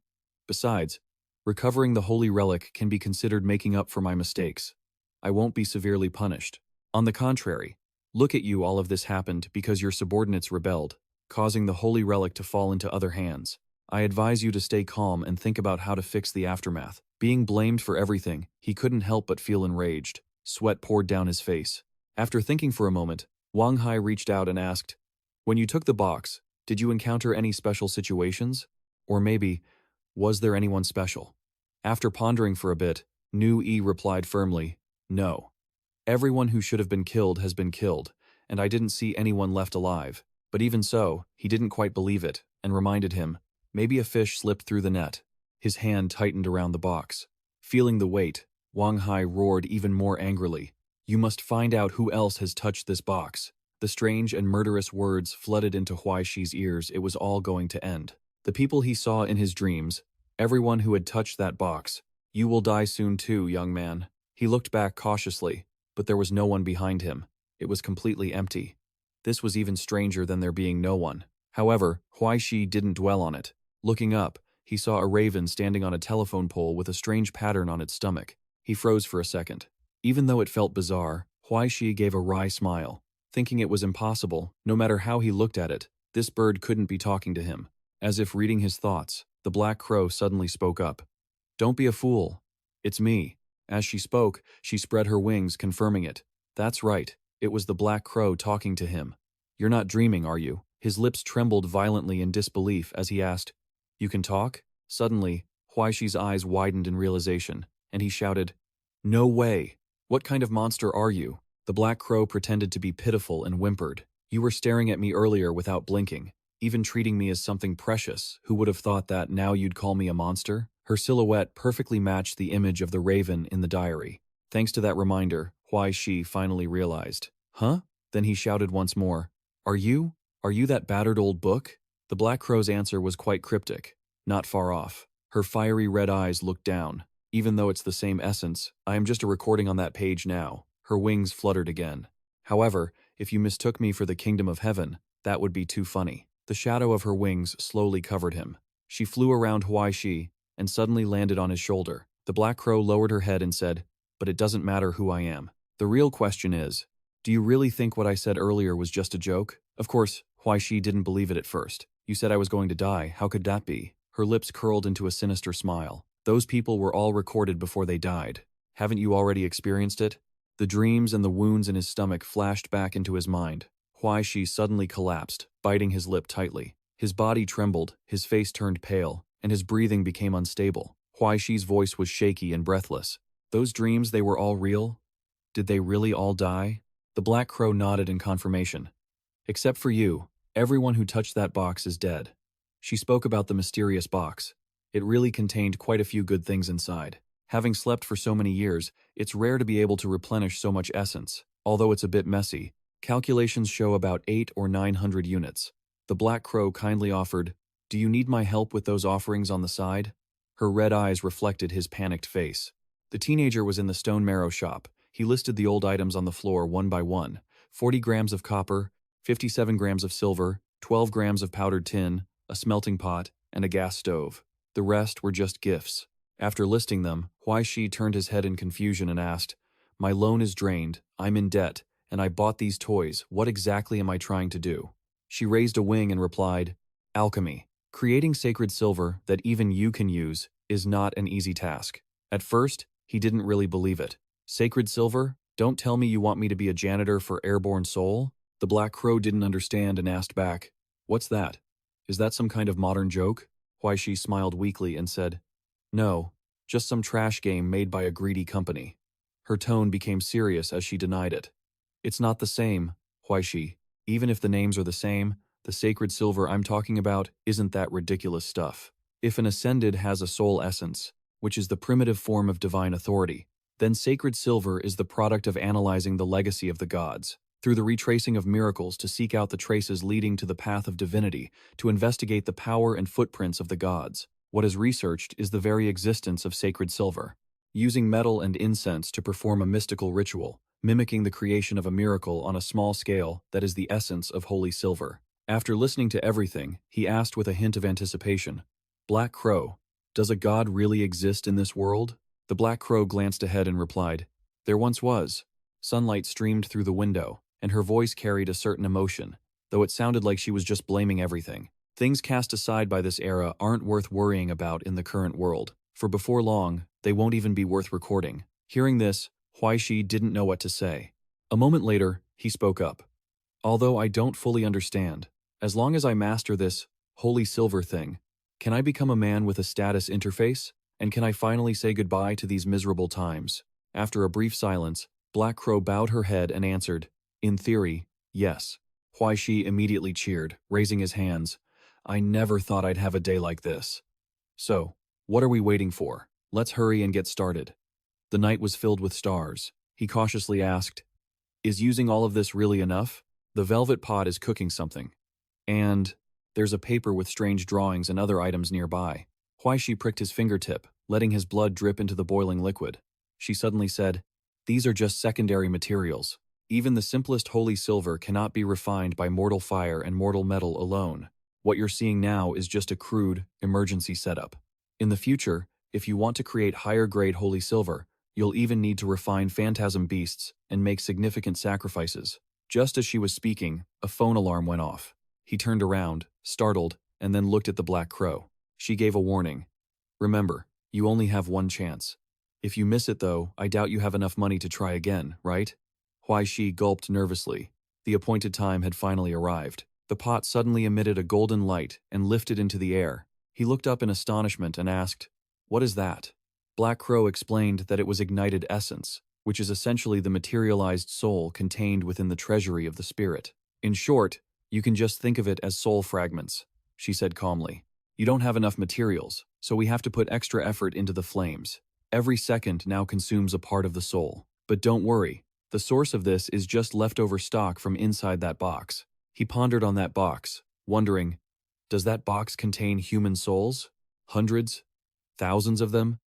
Besides, recovering the holy relic can be considered making up for my mistakes. I won't be severely punished. On the contrary, look at you, all of this happened because your subordinates rebelled, causing the holy relic to fall into other hands. I advise you to stay calm and think about how to fix the aftermath." Being blamed for everything, he couldn't help but feel enraged. Sweat poured down his face. After thinking for a moment, Wang Hai reached out and asked, "When you took the box, did you encounter any special situations? Or maybe, was there anyone special?" After pondering for a bit, Nu Yi replied firmly, "No. Everyone who should have been killed has been killed, and I didn't see anyone left alive. But even so, he didn't quite believe it, and reminded him, maybe a fish slipped through the net. His hand tightened around the box. Feeling the weight, Wang Hai roared even more angrily. You must find out who else has touched this box. The strange and murderous words flooded into Huai Shi's ears. It was all going to end. The people he saw in his dreams, everyone who had touched that box. You will die soon too, young man. He looked back cautiously, but there was no one behind him. It was completely empty. This was even stranger than there being no one. However, Huai Shi didn't dwell on it. Looking up, he saw a raven standing on a telephone pole with a strange pattern on its stomach. He froze for a second. Even though it felt bizarre, Huai Shi gave a wry smile. Thinking it was impossible, no matter how he looked at it, this bird couldn't be talking to him. As if reading his thoughts, the black crow suddenly spoke up. Don't be a fool. It's me. As she spoke, she spread her wings, confirming it. That's right, it was the black crow talking to him. You're not dreaming, are you? His lips trembled violently in disbelief as he asked, You can talk? Suddenly, Huai Shi's eyes widened in realization, and he shouted, No way! What kind of monster are you? The black crow pretended to be pitiful and whimpered. You were staring at me earlier without blinking, even treating me as something precious. Who would have thought that now you'd call me a monster? Her silhouette perfectly matched the image of the raven in the diary. Thanks to that reminder, Huai Shi finally realized. Huh? Then he shouted once more. Are you that battered old book? The black crow's answer was quite cryptic, not far off. Her fiery red eyes looked down. Even though it's the same essence, I am just a recording on that page now. Her wings fluttered again. However, if you mistook me for the kingdom of heaven, that would be too funny. The shadow of her wings slowly covered him. She flew around Huai Shi and suddenly landed on his shoulder. The black crow lowered her head and said, But it doesn't matter who I am. The real question is, do you really think what I said earlier was just a joke? Of course, Huai Shi didn't believe it at first. You said I was going to die. How could that be? Her lips curled into a sinister smile. Those people were all recorded before they died. Haven't you already experienced it? The dreams and the wounds in his stomach flashed back into his mind. Huai Shi suddenly collapsed, biting his lip tightly. His body trembled, his face turned pale, and his breathing became unstable. Huai Shi's voice was shaky and breathless. Those dreams, they were all real? Did they really all die? The black crow nodded in confirmation. Except for you, everyone who touched that box is dead. She spoke about the mysterious box. It really contained quite a few good things inside. Having slept for so many years, it's rare to be able to replenish so much essence. Although it's a bit messy, calculations show about 800 or 900 units. The black crow kindly offered, Do you need my help with those offerings on the side? Her red eyes reflected his panicked face. The teenager was in the stone marrow shop. He listed the old items on the floor one by one. 40 grams of copper, 57 grams of silver, 12 grams of powdered tin, a smelting pot, and a gas stove. The rest were just gifts. After listing them, Huai Shi turned his head in confusion and asked, My loan is drained, I'm in debt, and I bought these toys. What exactly am I trying to do? She raised a wing and replied, Alchemy. Creating sacred silver that even you can use is not an easy task. At first, he didn't really believe it. Sacred silver? Don't tell me you want me to be a janitor for Airborne Soul? The black crow didn't understand and asked back, What's that? Is that some kind of modern joke? Huai Shi smiled weakly and said, No, just some trash game made by a greedy company. Her tone became serious as she denied it. It's not the same, Huai Shi. Even if the names are the same, the sacred silver I'm talking about isn't that ridiculous stuff. If an ascended has a soul essence, which is the primitive form of divine authority, then sacred silver is the product of analyzing the legacy of the gods, through the retracing of miracles to seek out the traces leading to the path of divinity, to investigate the power and footprints of the gods. What is researched is the very existence of sacred silver. Using metal and incense to perform a mystical ritual, mimicking the creation of a miracle on a small scale that is the essence of holy silver. After listening to everything, he asked with a hint of anticipation, Black Crow, does a god really exist in this world? The black crow glanced ahead and replied, There once was. Sunlight streamed through the window, and her voice carried a certain emotion, though it sounded like she was just blaming everything. Things cast aside by this era aren't worth worrying about in the current world, for before long, they won't even be worth recording. Hearing this, Huai Shi didn't know what to say. A moment later, he spoke up. Although I don't fully understand, as long as I master this holy silver thing, can I become a man with a status interface? And can I finally say goodbye to these miserable times? After a brief silence, Black Crow bowed her head and answered, In theory, Yes. Huai Shi immediately cheered, raising his hands. I never thought I'd have a day like this. So, what are we waiting for? Let's hurry and get started. The night was filled with stars. He cautiously asked, Is using all of this really enough? The velvet pot is cooking something. And there's a paper with strange drawings and other items nearby. Huai Shi pricked his fingertip, letting his blood drip into the boiling liquid. She suddenly said, These are just secondary materials. Even the simplest holy silver cannot be refined by mortal fire and mortal metal alone. What you're seeing now is just a crude, emergency setup. In the future, if you want to create higher-grade holy silver, you'll even need to refine phantasm beasts and make significant sacrifices. Just as she was speaking, a phone alarm went off. He turned around, startled, and then looked at the Black Crow. She gave a warning. Remember, you only have one chance. If you miss it though, I doubt you have enough money to try again, right? Huai Shi gulped nervously. The appointed time had finally arrived. The pot suddenly emitted a golden light and lifted into the air. He looked up in astonishment and asked, What is that? Black Crow explained that it was ignited essence, which is essentially the materialized soul contained within the treasury of the spirit. In short, you can just think of it as soul fragments, she said calmly. You don't have enough materials, so we have to put extra effort into the flames. Every second now consumes a part of the soul. But don't worry, the source of this is just leftover stock from inside that box. He pondered on that box, wondering, does that box contain human souls? Hundreds? Thousands of them?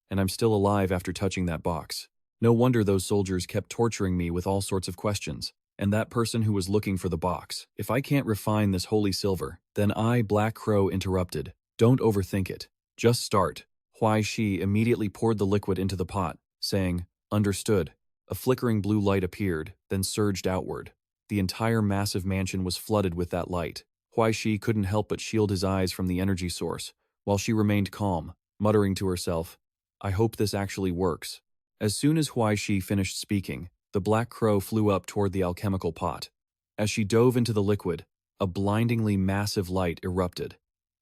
And I'm still alive after touching that box. No wonder those soldiers kept torturing me with all sorts of questions. And that person who was looking for the box. If I can't refine this holy silver, then I, Black Crow, interrupted. Don't overthink it. Just start. Huai Shi immediately poured the liquid into the pot, saying, Understood. A flickering blue light appeared, then surged outward. The entire massive mansion was flooded with that light. Huai Shi couldn't help but shield his eyes from the energy source, while she remained calm, muttering to herself, I hope this actually works. As soon as Huai Shi finished speaking, the Black Crow flew up toward the alchemical pot. As she dove into the liquid, a blindingly massive light erupted.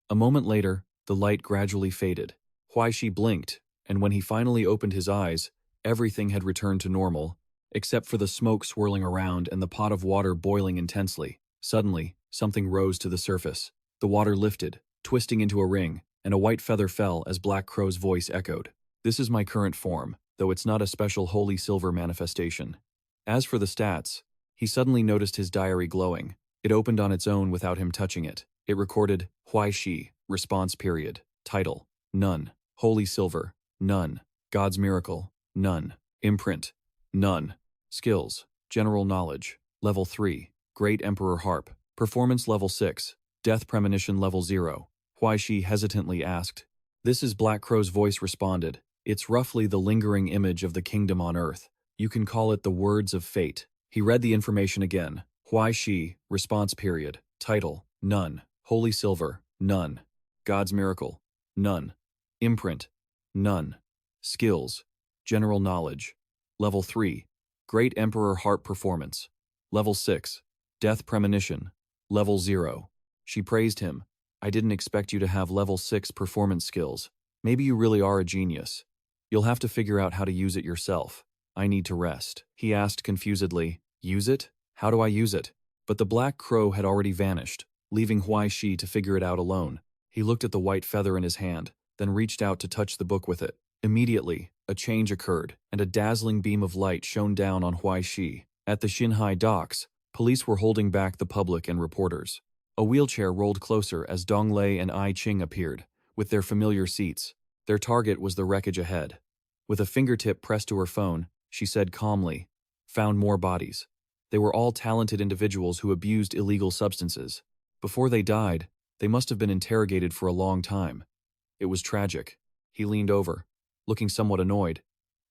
A moment later, the light gradually faded. Huai Shi blinked, and when he finally opened his eyes, everything had returned to normal, except for the smoke swirling around and the pot of water boiling intensely. Suddenly, something rose to the surface. The water lifted, twisting into a ring, and a white feather fell as Black Crow's voice echoed. This is my current form, though it's not a special holy silver manifestation. As for the stats, he suddenly noticed his diary glowing. It opened on its own without him touching it. It recorded, Huai Shi, response period, title, none, holy silver, none, God's miracle, none, imprint, none, skills, general knowledge, level 3, Great Emperor Harp, performance level 6, death premonition level 0. Huai Shi hesitantly asked. This is Black Crow's voice responded. It's roughly the lingering image of the kingdom on earth. You can call it the words of fate. He read the information again. Huai Shi, response period, title, none, holy silver, none, God's miracle, none, imprint, none, skills, general knowledge, level 3, Great Emperor Harp performance, level 6, death premonition, level 0. She praised him. I didn't expect you to have level 6 performance skills. Maybe you really are a genius. You'll have to figure out how to use it yourself. I need to rest. He asked confusedly, Use it? How do I use it? But the Black Crow had already vanished, leaving Huai Shi to figure it out alone. He looked at the white feather in his hand, then reached out to touch the book with it. Immediately, a change occurred, and a dazzling beam of light shone down on Huai Shi. At the Xinhai docks, police were holding back the public and reporters. A wheelchair rolled closer as Donglei and I Ching appeared, with their familiar seats. Their target was the wreckage ahead. With a fingertip pressed to her phone, she said calmly, Found more bodies. They were all talented individuals who abused illegal substances. Before they died, they must have been interrogated for a long time. It was tragic. He leaned over, looking somewhat annoyed.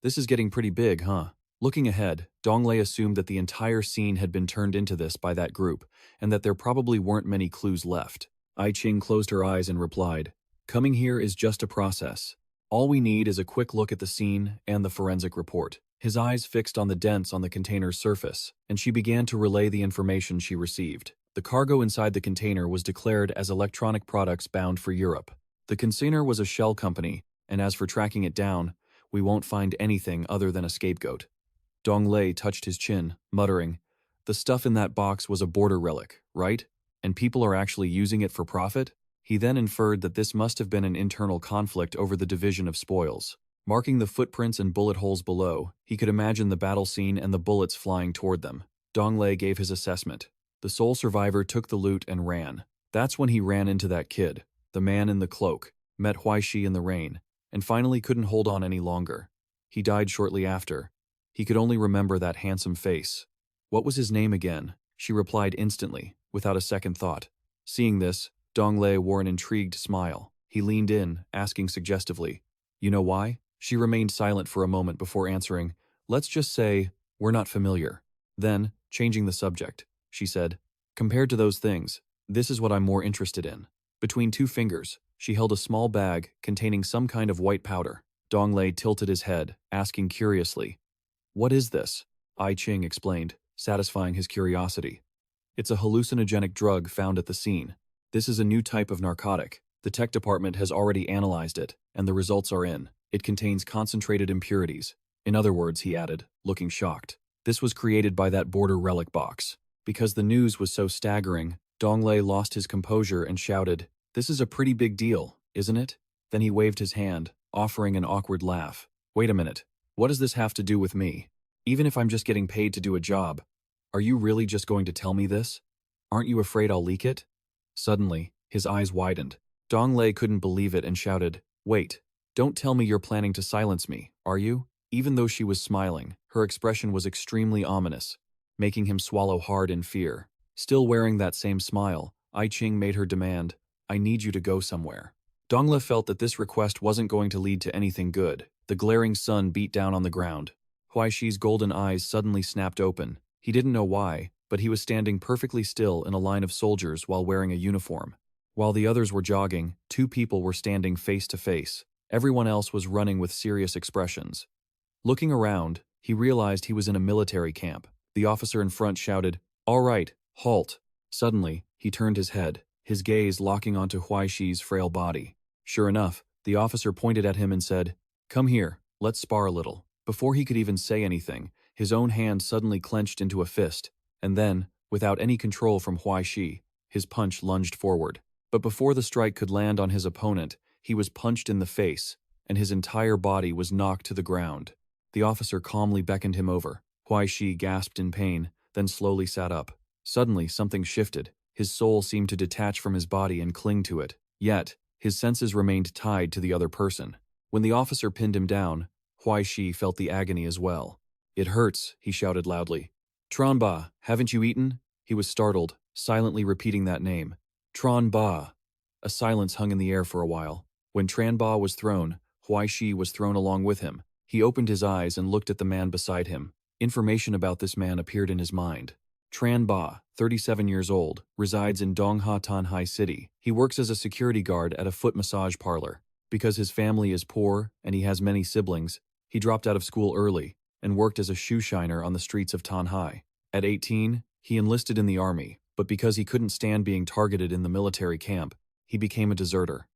This is getting pretty big, huh? Looking ahead, Donglei assumed that the entire scene had been turned into this by that group, and that there probably weren't many clues left. I Ching closed her eyes and replied, Coming here is just a process. All we need is a quick look at the scene and the forensic report. His eyes fixed on the dents on the container's surface, and she began to relay the information she received. The cargo inside the container was declared as electronic products bound for Europe. The consignor was a shell company, and as for tracking it down, we won't find anything other than a scapegoat. Donglei touched his chin, muttering, The stuff in that box was a border relic, right? And people are actually using it for profit? He then inferred that this must have been an internal conflict over the division of spoils. Marking the footprints and bullet holes below, he could imagine the battle scene and the bullets flying toward them. Donglei gave his assessment. The sole survivor took the loot and ran. That's when he ran into that kid, the man in the cloak, met Huai Shi in the rain, and finally couldn't hold on any longer. He died shortly after. He could only remember that handsome face. What was his name again? She replied instantly, without a second thought. Seeing this, Donglei wore an intrigued smile. He leaned in, asking suggestively, "You know why?" She remained silent for a moment before answering, "Let's just say, we're not familiar." Then, changing the subject, she said, "Compared to those things, this is what I'm more interested in." Between two fingers, she held a small bag containing some kind of white powder. Donglei tilted his head, asking curiously, "What is this?" I Ching explained, satisfying his curiosity. "It's a hallucinogenic drug found at the scene. This is a new type of narcotic. The tech department has already analyzed it, and the results are in. It contains concentrated impurities. In other words," he added, looking shocked, "this was created by that border relic box." Because the news was so staggering, Donglei lost his composure and shouted, "This is a pretty big deal, isn't it?" Then he waved his hand, offering an awkward laugh. "Wait a minute. What does this have to do with me? Even if I'm just getting paid to do a job, are you really just going to tell me this? Aren't you afraid I'll leak it?" Suddenly, his eyes widened. Donglei couldn't believe it and shouted, "Wait, don't tell me you're planning to silence me, are you?" Even though she was smiling, her expression was extremely ominous, making him swallow hard in fear. Still wearing that same smile, I Ching made her demand, "I need you to go somewhere." Donglei felt that this request wasn't going to lead to anything good. The glaring sun beat down on the ground. Huai Shi's golden eyes suddenly snapped open. He didn't know why, but he was standing perfectly still in a line of soldiers while wearing a uniform. While the others were jogging, two people were standing face to face. Everyone else was running with serious expressions. Looking around, he realized he was in a military camp. The officer in front shouted, "All right, halt." Suddenly, he turned his head, his gaze locking onto Huai Shi's frail body. Sure enough, the officer pointed at him and said, "Come here, let's spar a little." Before he could even say anything, his own hand suddenly clenched into a fist, and then, without any control from Huai Shi, his punch lunged forward. But before the strike could land on his opponent, he was punched in the face, and his entire body was knocked to the ground. The officer calmly beckoned him over. Huai Shi gasped in pain, then slowly sat up. Suddenly, something shifted. His soul seemed to detach from his body and cling to it. Yet, his senses remained tied to the other person. When the officer pinned him down, Huai Shi felt the agony as well. "It hurts," he shouted loudly. "Tron-ba, haven't you eaten?" He was startled, silently repeating that name. Tron-ba. A silence hung in the air for a while. When Tran-ba was thrown, Huai Shi was thrown along with him. He opened his eyes and looked at the man beside him. Information about this man appeared in his mind. Tran-ba, 37 years old, resides in Dongha Tanhai City. He works as a security guard at a foot massage parlor. Because his family is poor and he has many siblings, he dropped out of school early and worked as a shoe shiner on the streets of Tanhai. At 18, he enlisted in the army, but because he couldn't stand being targeted in the military camp, he became a deserter.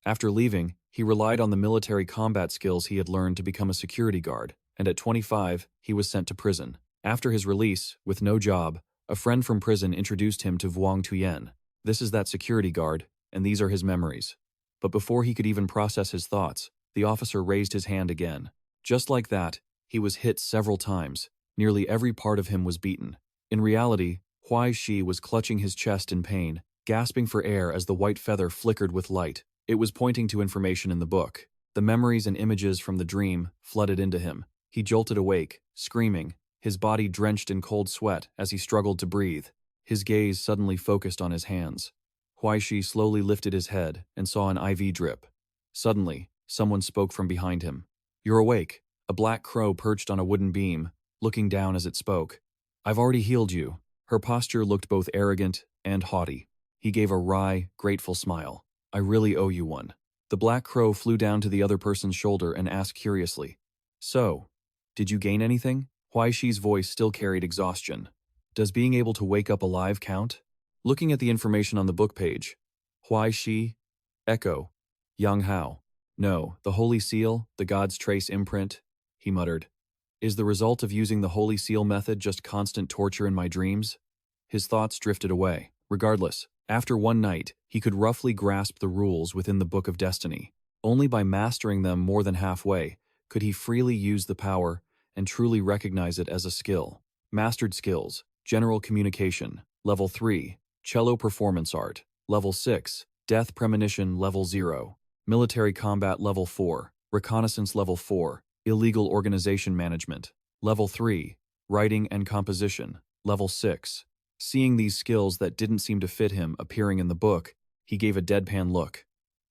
After leaving, he relied on the military combat skills he had learned to become a security guard, and at 25, he was sent to prison. After his release, with no job, a friend from prison introduced him to Vuong Tuyen. This is that security guard, and these are his memories. But before he could even process his thoughts, the officer raised his hand again. Just like that, he was hit several times. Nearly every part of him was beaten. In reality, Huai Shi was clutching his chest in pain, gasping for air as the white feather flickered with light. It was pointing to information in the book. The memories and images from the dream flooded into him. He jolted awake, screaming, his body drenched in cold sweat as he struggled to breathe. His gaze suddenly focused on his hands. Huai Shi slowly lifted his head and saw an IV drip. Suddenly, someone spoke from behind him. "You're awake." A black crow perched on a wooden beam, looking down as it spoke. "I've already healed you." Her posture looked both arrogant and haughty. He gave a wry, grateful smile. "I really owe you one." The black crow flew down to the other person's shoulder and asked curiously, "So, did you gain anything?" Huai Shi's voice still carried exhaustion. "Does being able to wake up alive count?" Looking at the information on the book page, Huai Shi, Echo, Yang Hao. "No, the Holy Seal, the God's Trace imprint," he muttered. Is the result of using the Holy Seal method just constant torture in my dreams? His thoughts drifted away. Regardless, after one night, he could roughly grasp the rules within the Book of Destiny. Only by mastering them more than halfway could he freely use the power and truly recognize it as a skill. Mastered skills: General Communication, Level 3, Cello Performance Art, Level 6, Death Premonition Level 0, Military Combat Level 4, Reconnaissance Level 4, Illegal Organization Management, Level 3, Writing and Composition, Level 6. Seeing these skills that didn't seem to fit him appearing in the book, he gave a deadpan look.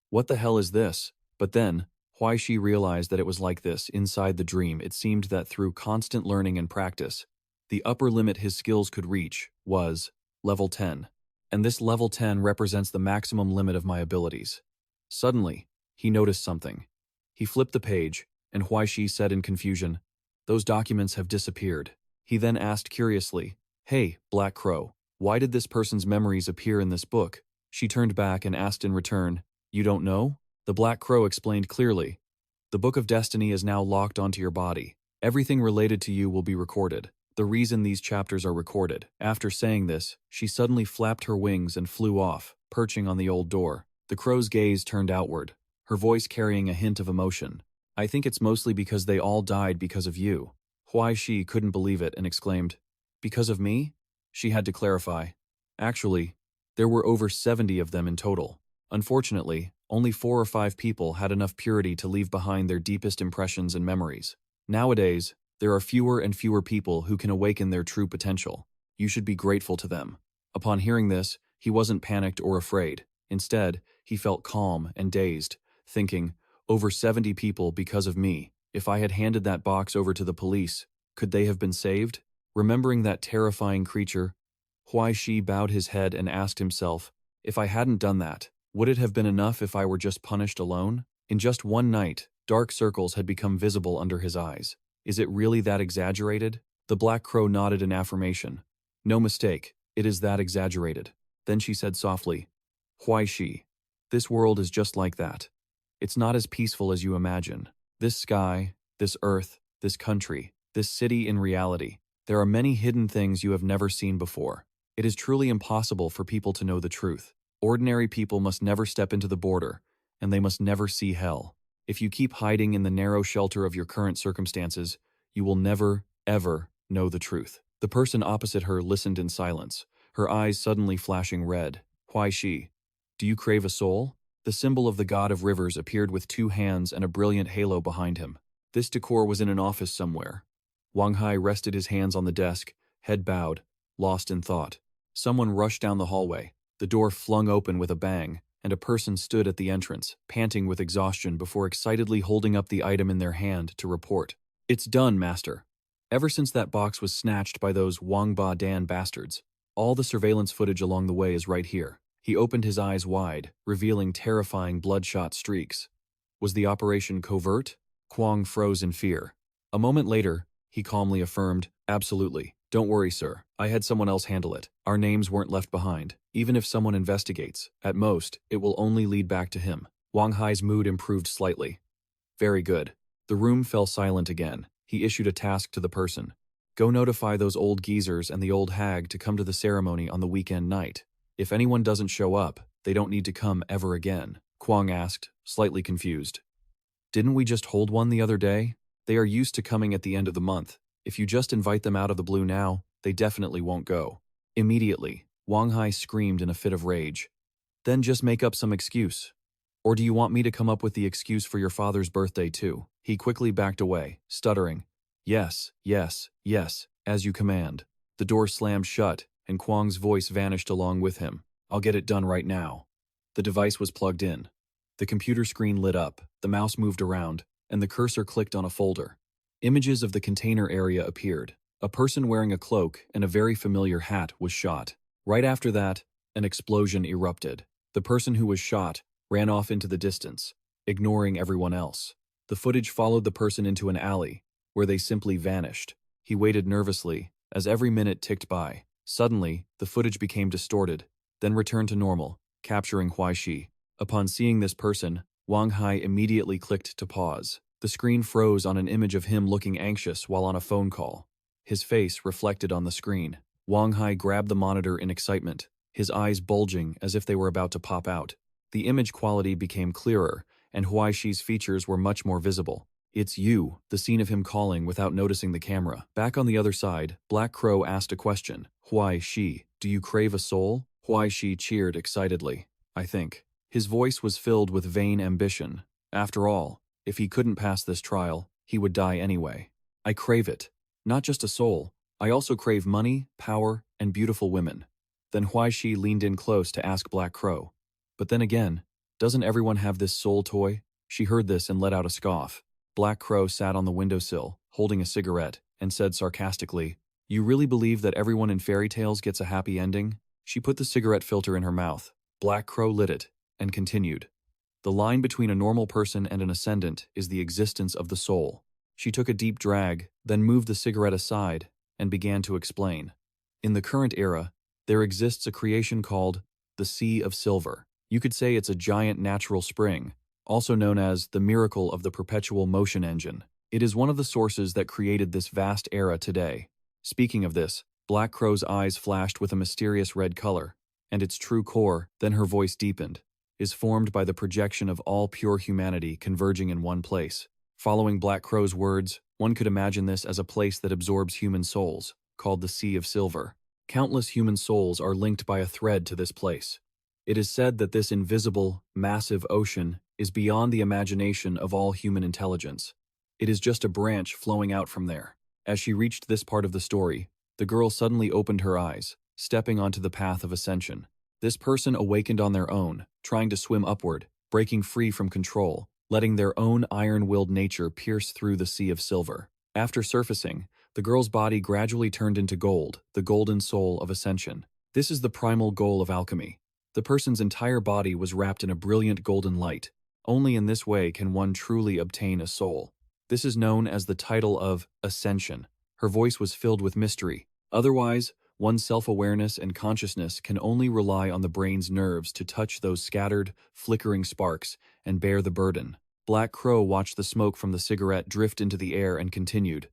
What the hell is this? But then, Huai Shi realized that it was like this inside the dream. It seemed that through constant learning and practice, the upper limit his skills could reach was Level 10. And this Level 10 represents the maximum limit of my abilities. Suddenly, he noticed something. He flipped the page, and Huai Shi said in confusion, "Those documents have disappeared." He then asked curiously, "Hey, Black Crow, why did this person's memories appear in this book?" She turned back and asked in return, "You don't know?" The Black Crow explained clearly, "The Book of Destiny is now locked onto your body. Everything related to you will be recorded. The reason these chapters are recorded." After saying this, she suddenly flapped her wings and flew off, perching on the old door. The crow's gaze turned outward, her voice carrying a hint of emotion. "I think it's mostly because they all died because of you." Huai Shi couldn't believe it and exclaimed, "Because of me?" She had to clarify. Actually, there were over 70 of them in total. Unfortunately, only 4 or 5 people had enough purity to leave behind their deepest impressions and memories. Nowadays, there are fewer and fewer people who can awaken their true potential. You should be grateful to them. Upon hearing this, he wasn't panicked or afraid. Instead, he felt calm and dazed, thinking, over 70 people because of me. If I had handed that box over to the police, could they have been saved? Remembering that terrifying creature, Huai Shi bowed his head and asked himself, if I hadn't done that, would it have been enough if I were just punished alone? In just one night, dark circles had become visible under his eyes. Is it really that exaggerated? The Black Crow nodded in affirmation. No mistake, it is that exaggerated. Then she said softly, Huai Shi, this world is just like that. It's not as peaceful as you imagine. This sky, this earth, this country, this city in reality, there are many hidden things you have never seen before. It is truly impossible for people to know the truth. Ordinary people must never step into the border, and they must never see hell. If you keep hiding in the narrow shelter of your current circumstances, you will never, ever know the truth. The person opposite her listened in silence, her eyes suddenly flashing red. Huai Shi, do you crave a soul? The symbol of the god of rivers appeared with 2 hands and a brilliant halo behind him. This decor was in an office somewhere. Wang Hai rested his hands on the desk, head bowed, lost in thought. Someone rushed down the hallway. The door flung open with a bang, and a person stood at the entrance, panting with exhaustion before excitedly holding up the item in their hand to report. It's done, master. Ever since that box was snatched by those Wang Ba Dan bastards, all the surveillance footage along the way is right here. He opened his eyes wide, revealing terrifying bloodshot streaks. Was the operation covert? Kwang froze in fear. A moment later, he calmly affirmed, absolutely. Don't worry, sir. I had someone else handle it. Our names weren't left behind. Even if someone investigates, at most, it will only lead back to him. Wang Hai's mood improved slightly. Very good. The room fell silent again. He issued a task to the person. Go notify those old geezers and the old hag to come to the ceremony on the weekend night. If anyone doesn't show up, they don't need to come ever again. Kwang asked, slightly confused. Didn't we just hold one the other day? They are used to coming at the end of the month. If you just invite them out of the blue now, they definitely won't go. Immediately, Wang Hai screamed in a fit of rage. Then just make up some excuse. Or do you want me to come up with the excuse for your father's birthday too? He quickly backed away, stuttering. Yes, yes, yes, as you command. The door slammed shut, and Kwang's voice vanished along with him. I'll get it done right now. The device was plugged in. The computer screen lit up, the mouse moved around, and the cursor clicked on a folder. Images of the container area appeared. A person wearing a cloak and a very familiar hat was shot. Right after that, an explosion erupted. The person who was shot ran off into the distance, ignoring everyone else. The footage followed the person into an alley, where they simply vanished. He waited nervously, as every minute ticked by. Suddenly, the footage became distorted, then returned to normal, capturing Huai Shi. Upon seeing this person, Wang Hai immediately clicked to pause. The screen froze on an image of him looking anxious while on a phone call. His face reflected on the screen. Wang Hai grabbed the monitor in excitement, his eyes bulging as if they were about to pop out. The image quality became clearer, and Huai Shi's features were much more visible. "It's you," the scene of him calling without noticing the camera. Back on the other side, Black Crow asked a question. "Huai Shi, do you crave a soul?" Huai Shi cheered excitedly. "I think." His voice was filled with vain ambition. After all, if he couldn't pass this trial, he would die anyway. "I crave it. Not just a soul. I also crave money, power, and beautiful women." Then Huai Shi leaned in close to ask Black Crow. "But then again, doesn't everyone have this soul toy?" She heard this and let out a scoff. Black Crow sat on the windowsill, holding a cigarette, and said sarcastically, "You really believe that everyone in fairy tales gets a happy ending?" She put the cigarette filter in her mouth. Black Crow lit it, and continued. "The line between a normal person and an ascendant is the existence of the soul." She took a deep drag, then moved the cigarette aside, and began to explain. "In the current era, there exists a creation called the Sea of Silver. You could say it's a giant natural spring, also known as the miracle of the perpetual motion engine. It is one of the sources that created this vast era today." Speaking of this, Black Crow's eyes flashed with a mysterious red color, and its true core, then her voice deepened, is formed by the projection of all pure humanity converging in one place. Following Black Crow's words, one could imagine this as a place that absorbs human souls, called the Sea of Silver. Countless human souls are linked by a thread to this place. It is said that this invisible, massive ocean is beyond the imagination of all human intelligence. It is just a branch flowing out from there. As she reached this part of the story, the girl suddenly opened her eyes, stepping onto the path of ascension. This person awakened on their own, trying to swim upward, breaking free from control, letting their own iron-willed nature pierce through the Sea of Silver. After surfacing, the girl's body gradually turned into gold, the golden soul of ascension. This is the primal goal of alchemy. The person's entire body was wrapped in a brilliant golden light. Only in this way can one truly obtain a soul. This is known as the title of ascension. Her voice was filled with mystery. Otherwise, one's self-awareness and consciousness can only rely on the brain's nerves to touch those scattered, flickering sparks and bear the burden. Black Crow watched the smoke from the cigarette drift into the air and continued.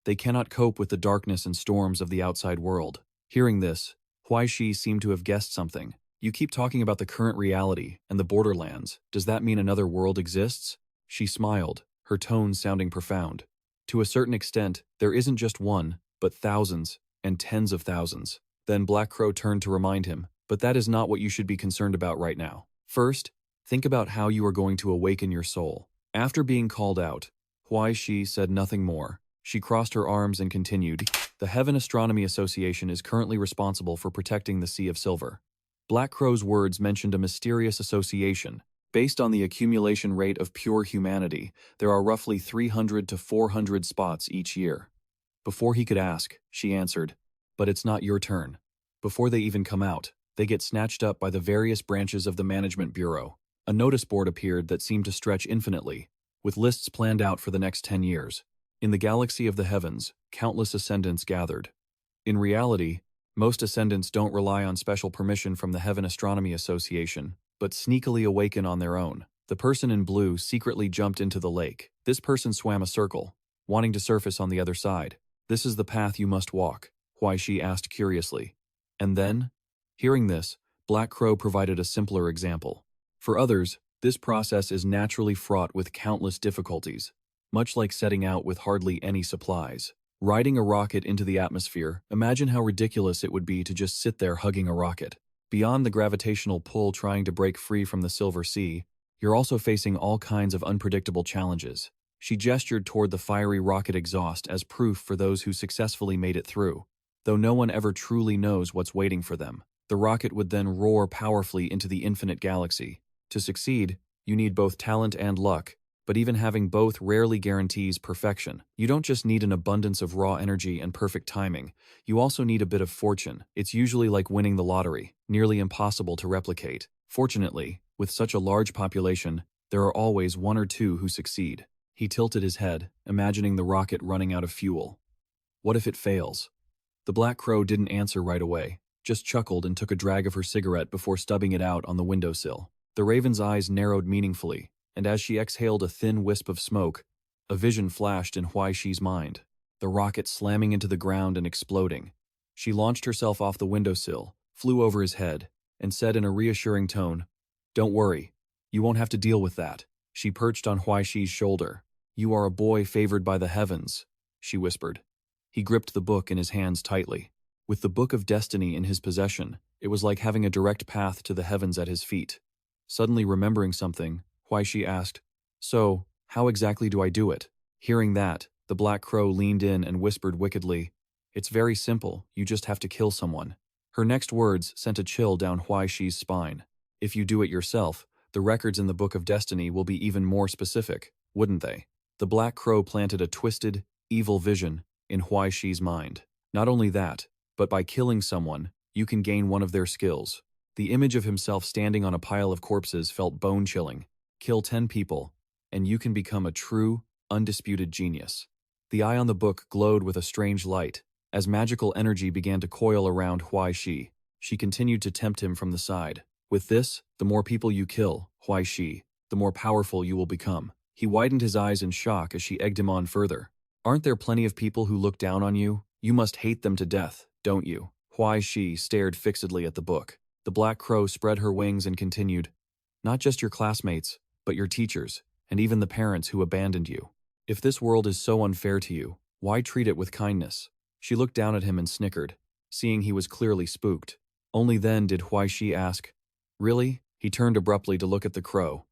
"They cannot cope with the darkness and storms of the outside world." Hearing this, Huai Shi seemed to have guessed something. "You keep talking about the current reality and the borderlands. Does that mean another world exists?" She smiled, her tone sounding profound. "To a certain extent, there isn't just one, but thousands and tens of thousands." Then Black Crow turned to remind him, "But that is not what you should be concerned about right now. First, think about how you are going to awaken your soul." After being called out, Huai Shi said nothing more. She crossed her arms and continued, "The Heaven Astronomy Association is currently responsible for protecting the Sea of Silver." Black Crow's words mentioned a mysterious association. Based on the accumulation rate of pure humanity, there are roughly 300 to 400 spots each year. Before he could ask, she answered, "But it's not your turn." Before they even come out, they get snatched up by the various branches of the Management Bureau. A notice board appeared that seemed to stretch infinitely, with lists planned out for the next 10 years. In the galaxy of the heavens, countless ascendants gathered. In reality, most ascendants don't rely on special permission from the Heaven Astronomy Association, but sneakily awaken on their own. The person in blue secretly jumped into the lake. This person swam a circle, wanting to surface on the other side. "This is the path you must walk," Huai Shi asked curiously. "And then?" Hearing this, Black Crow provided a simpler example. For others, this process is naturally fraught with countless difficulties, much like setting out with hardly any supplies. Riding a rocket into the atmosphere, imagine how ridiculous it would be to just sit there hugging a rocket. Beyond the gravitational pull trying to break free from the Silver Sea, you're also facing all kinds of unpredictable challenges. She gestured toward the fiery rocket exhaust as proof for those who successfully made it through. Though no one ever truly knows what's waiting for them, the rocket would then roar powerfully into the infinite galaxy. To succeed, you need both talent and luck, but even having both rarely guarantees perfection. You don't just need an abundance of raw energy and perfect timing, you also need a bit of fortune. It's usually like winning the lottery, nearly impossible to replicate. Fortunately, with such a large population, there are always one or two who succeed. He tilted his head, imagining the rocket running out of fuel. What if it fails? The Black Crow didn't answer right away, just chuckled and took a drag of her cigarette before stubbing it out on the windowsill. The raven's eyes narrowed meaningfully, and as she exhaled a thin wisp of smoke, A vision flashed in Huai Shi's mind, the rocket slamming into the ground and exploding. She launched herself off the windowsill, flew over his head, and said in a reassuring tone, "Don't worry, you won't have to deal with that." She perched on Huai Shi's shoulder. "You are a boy favored by the heavens," she whispered. He gripped the book in his hands tightly. With the book of destiny in his possession, it was like having a direct path to the heavens at his feet. Suddenly remembering something, Huai Shi asked, "So, how exactly do I do it?" Hearing that, the black crow leaned in and whispered wickedly, "It's very simple, you just have to kill someone." Her next words sent a chill down Huai Shi's spine. If you do it yourself, the records in the Book of Destiny will be even more specific, wouldn't they? The black crow planted a twisted, evil vision in Huai Shi's mind. Not only that, but by killing someone, you can gain one of their skills. The image of himself standing on a pile of corpses felt bone-chilling. Kill 10 people, and you can become a true, undisputed genius. The eye on the book glowed with a strange light. As magical energy began to coil around Huai Shi, she continued to tempt him from the side. With this, the more people you kill, Huai Shi, the more powerful you will become. He widened his eyes in shock as she egged him on further. "Aren't there plenty of people who look down on you? You must hate them to death, don't you?" Huai Shi stared fixedly at the book. The black crow spread her wings and continued, "Not just your classmates, but your teachers, and even the parents who abandoned you. If this world is so unfair to you, why treat it with kindness?" She looked down at him and snickered, seeing he was clearly spooked. Only then did Huai Shi ask, "Really?" He turned abruptly to look at the crow.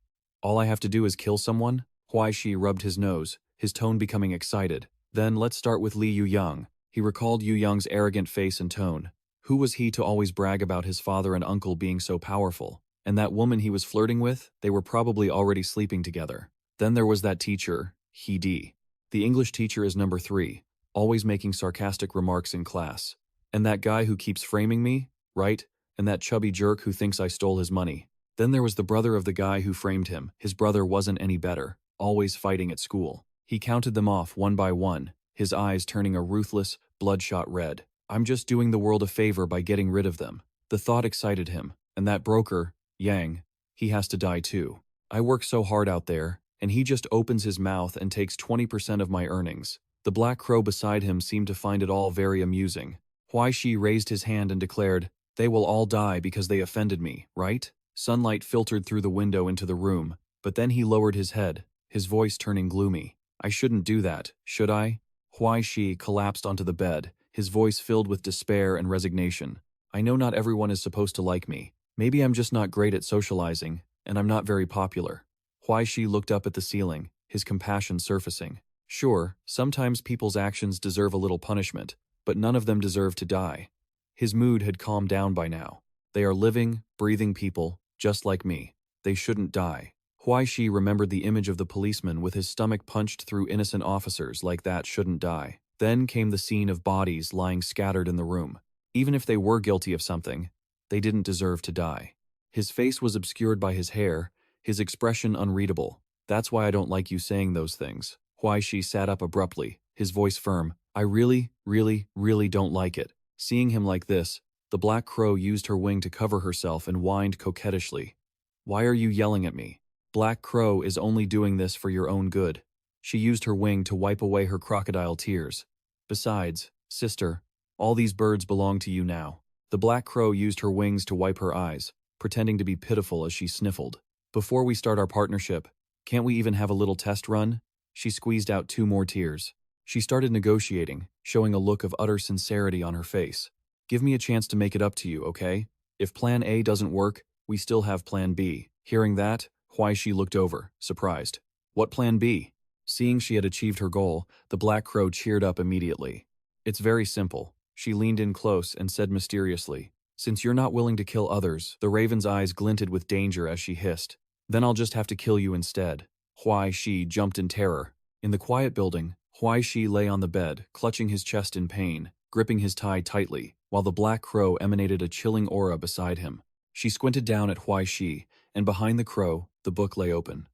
"All I have to do is kill someone?" Huai Shi rubbed his nose, his tone becoming excited. "Then let's start with Li Yuyang." He recalled Yu Yang's arrogant face and tone. Who was he to always brag about his father and uncle being so powerful? And that woman he was flirting with, they were probably already sleeping together. Then there was that teacher, He Di. The English teacher is number 3, always making sarcastic remarks in class. And that guy who keeps framing me, right? And that chubby jerk who thinks I stole his money. Then there was the brother of the guy who framed him. His brother wasn't any better, always fighting at school. He counted them off one by one, his eyes turning a ruthless, bloodshot red. "I'm just doing the world a favor by getting rid of them." The thought excited him. And that broker, Yang, he has to die too. I work so hard out there, and he just opens his mouth and takes 20% of my earnings. The black crow beside him seemed to find it all very amusing. Huai Shi raised his hand and declared, "They will all die because they offended me, right?" Sunlight filtered through the window into the room, but then he lowered his head, his voice turning gloomy. "I shouldn't do that, should I?" Huai Shi collapsed onto the bed, his voice filled with despair and resignation. "I know not everyone is supposed to like me. Maybe I'm just not great at socializing, and I'm not very popular." Huai Shi looked up at the ceiling, his compassion surfacing. Sure, sometimes people's actions deserve a little punishment, but none of them deserve to die. His mood had calmed down by now. They are living, breathing people, just like me. They shouldn't die. Huai Shi remembered the image of the policeman with his stomach punched through innocent officers like that shouldn't die. Then came the scene of bodies lying scattered in the room. Even if they were guilty of something, they didn't deserve to die. His face was obscured by his hair, his expression unreadable. "That's why I don't like you saying those things." Huai Shi sat up abruptly, his voice firm. "I really, really, really don't like it." Seeing him like this, the black crow used her wing to cover herself and whined coquettishly. "Why are you yelling at me? Black crow is only doing this for your own good." She used her wing to wipe away her crocodile tears. "Besides, sister, all these birds belong to you now." The black crow used her wings to wipe her eyes, pretending to be pitiful as she sniffled. "Before we start our partnership, can't we even have a little test run?" She squeezed out 2 more tears. She started negotiating, showing a look of utter sincerity on her face. "Give me a chance to make it up to you, okay? If plan A doesn't work, we still have plan B." Hearing that, Huai Shi looked over, surprised. "What plan B?" Seeing she had achieved her goal, the black crow cheered up immediately. "It's very simple." She leaned in close and said mysteriously, "Since you're not willing to kill others," the raven's eyes glinted with danger as she hissed, "then I'll just have to kill you instead." Huai Shi jumped in terror. In the quiet building, Huai Shi lay on the bed, clutching his chest in pain, gripping his tie tightly, while the black crow emanated a chilling aura beside him. She squinted down at Huai Shi, and behind the crow, the book lay open.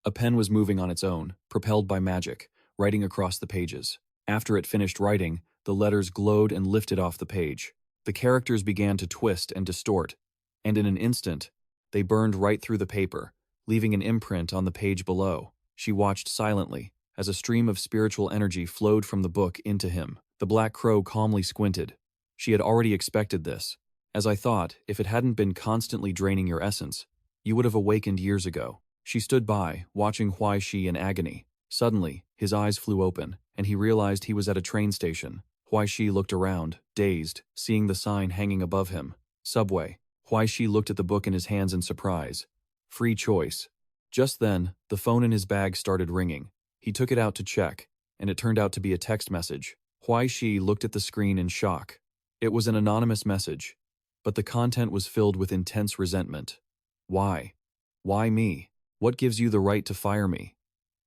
A pen was moving on its own, propelled by magic, writing across the pages. After it finished writing, the letters glowed and lifted off the page. The characters began to twist and distort, and in an instant, they burned right through the paper, leaving an imprint on the page below. She watched silently, as a stream of spiritual energy flowed from the book into him. The Black Crow calmly squinted. She had already expected this. As I thought, if it hadn't been constantly draining your essence, you would have awakened years ago. She stood by, watching Huai Shi in agony. Suddenly, his eyes flew open, and he realized he was at a train station. Huai Shi looked around, dazed, seeing the sign hanging above him. Subway. Huai Shi looked at the book in his hands in surprise. Free choice. Just then, the phone in his bag started ringing. He took it out to check, and it turned out to be a text message. Huai Shi looked at the screen in shock. It was an anonymous message, but the content was filled with intense resentment. Why? Why me? What gives you the right to fire me?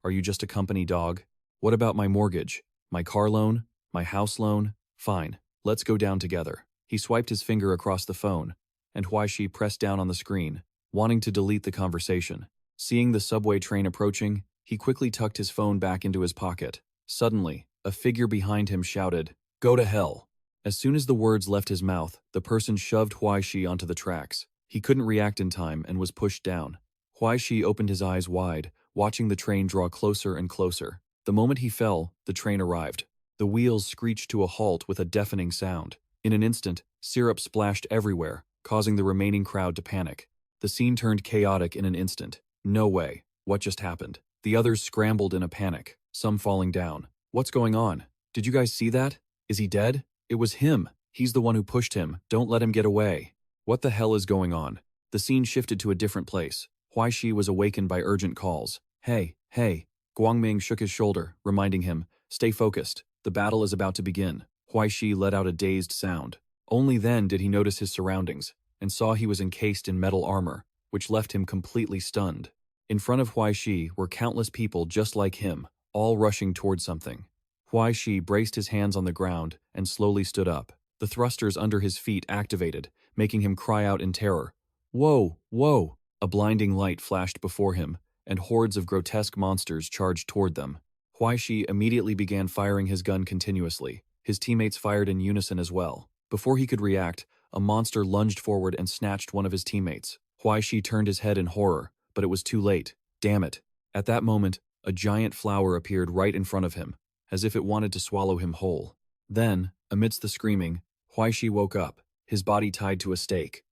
Are you just a company dog? What about my mortgage? My car loan? My house loan? Fine, let's go down together. He swiped his finger across the phone, and Huai Shi pressed down on the screen, wanting to delete the conversation. Seeing the subway train approaching, he quickly tucked his phone back into his pocket. Suddenly, a figure behind him shouted, "Go to hell!" As soon as the words left his mouth, the person shoved Huai Shi onto the tracks. He couldn't react in time and was pushed down. Huai Shi opened his eyes wide, watching the train draw closer and closer. The moment he fell, the train arrived. The wheels screeched to a halt with a deafening sound. In an instant, syrup splashed everywhere, causing the remaining crowd to panic. The scene turned chaotic in an instant. No way. What just happened? The others scrambled in a panic, some falling down. What's going on? Did you guys see that? Is he dead? It was him. He's the one who pushed him. Don't let him get away. What the hell is going on? The scene shifted to a different place. Huai Shi was awakened by urgent calls. Hey, hey. Guangming shook his shoulder, reminding him, stay focused. The battle is about to begin. Huai Shi let out a dazed sound. Only then did he notice his surroundings, and saw he was encased in metal armor, which left him completely stunned. In front of Huai Shi were countless people just like him, all rushing toward something. Huai Shi braced his hands on the ground and slowly stood up. The thrusters under his feet activated, making him cry out in terror. Whoa, whoa! A blinding light flashed before him, and hordes of grotesque monsters charged toward them. Huai Shi immediately began firing his gun continuously. His teammates fired in unison as well. Before he could react, a monster lunged forward and snatched one of his teammates. Huai Shi turned his head in horror, but it was too late. Damn it. At that moment, a giant flower appeared right in front of him, as if it wanted to swallow him whole. Then, amidst the screaming, Huai Shi woke up, his body tied to a stake.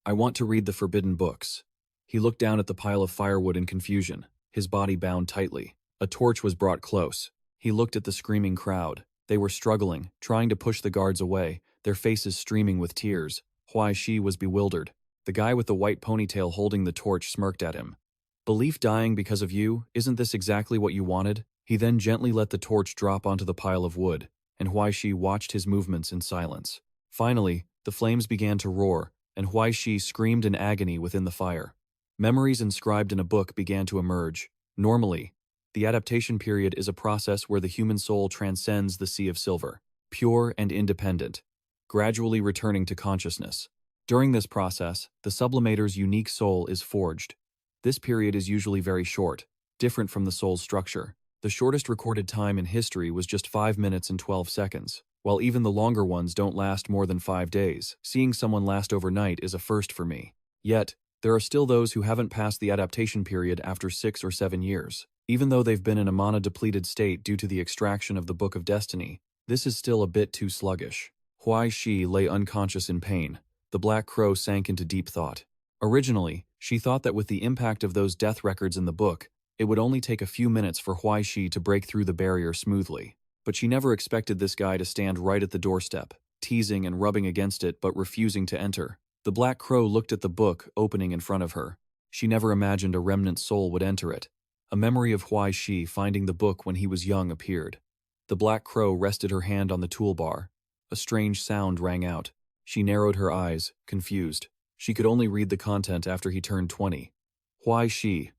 I want to read the forbidden books. He looked down at the pile of firewood in confusion, his body bound tightly. A torch was brought close. He looked at the screaming crowd. They were struggling, trying to push the guards away, their faces streaming with tears. Huai Shi was bewildered. The guy with the white ponytail holding the torch smirked at him. Belief dying because of you? Isn't this exactly what you wanted? He then gently let the torch drop onto the pile of wood, and Huai Shi watched his movements in silence. Finally, the flames began to roar, and Huai Shi screamed in agony within the fire. Memories inscribed in a book began to emerge. Normally, the adaptation period is a process where the human soul transcends the sea of silver, pure and independent, gradually returning to consciousness. During this process, the sublimator's unique soul is forged. This period is usually very short, different from the soul's structure. The shortest recorded time in history was just 5 minutes and 12 seconds, while even the longer ones don't last more than 5 days. Seeing someone last overnight is a first for me. Yet, there are still those who haven't passed the adaptation period after 6 or 7 years. Even though they've been in a mana-depleted state due to the extraction of the Book of Destiny, this is still a bit too sluggish. Huai Shi lay unconscious in pain. The Black Crow sank into deep thought. Originally, she thought that with the impact of those death records in the book, it would only take a few minutes for Huai Shi to break through the barrier smoothly. But she never expected this guy to stand right at the doorstep, teasing and rubbing against it but refusing to enter. The Black Crow looked at the book opening in front of her. She never imagined a remnant soul would enter it. A memory of Huai Shi finding the book when he was young appeared. The Black Crow rested her hand on the toolbar. A strange sound rang out. She narrowed her eyes, confused. She could only read the content after he turned 20. Huai Shi,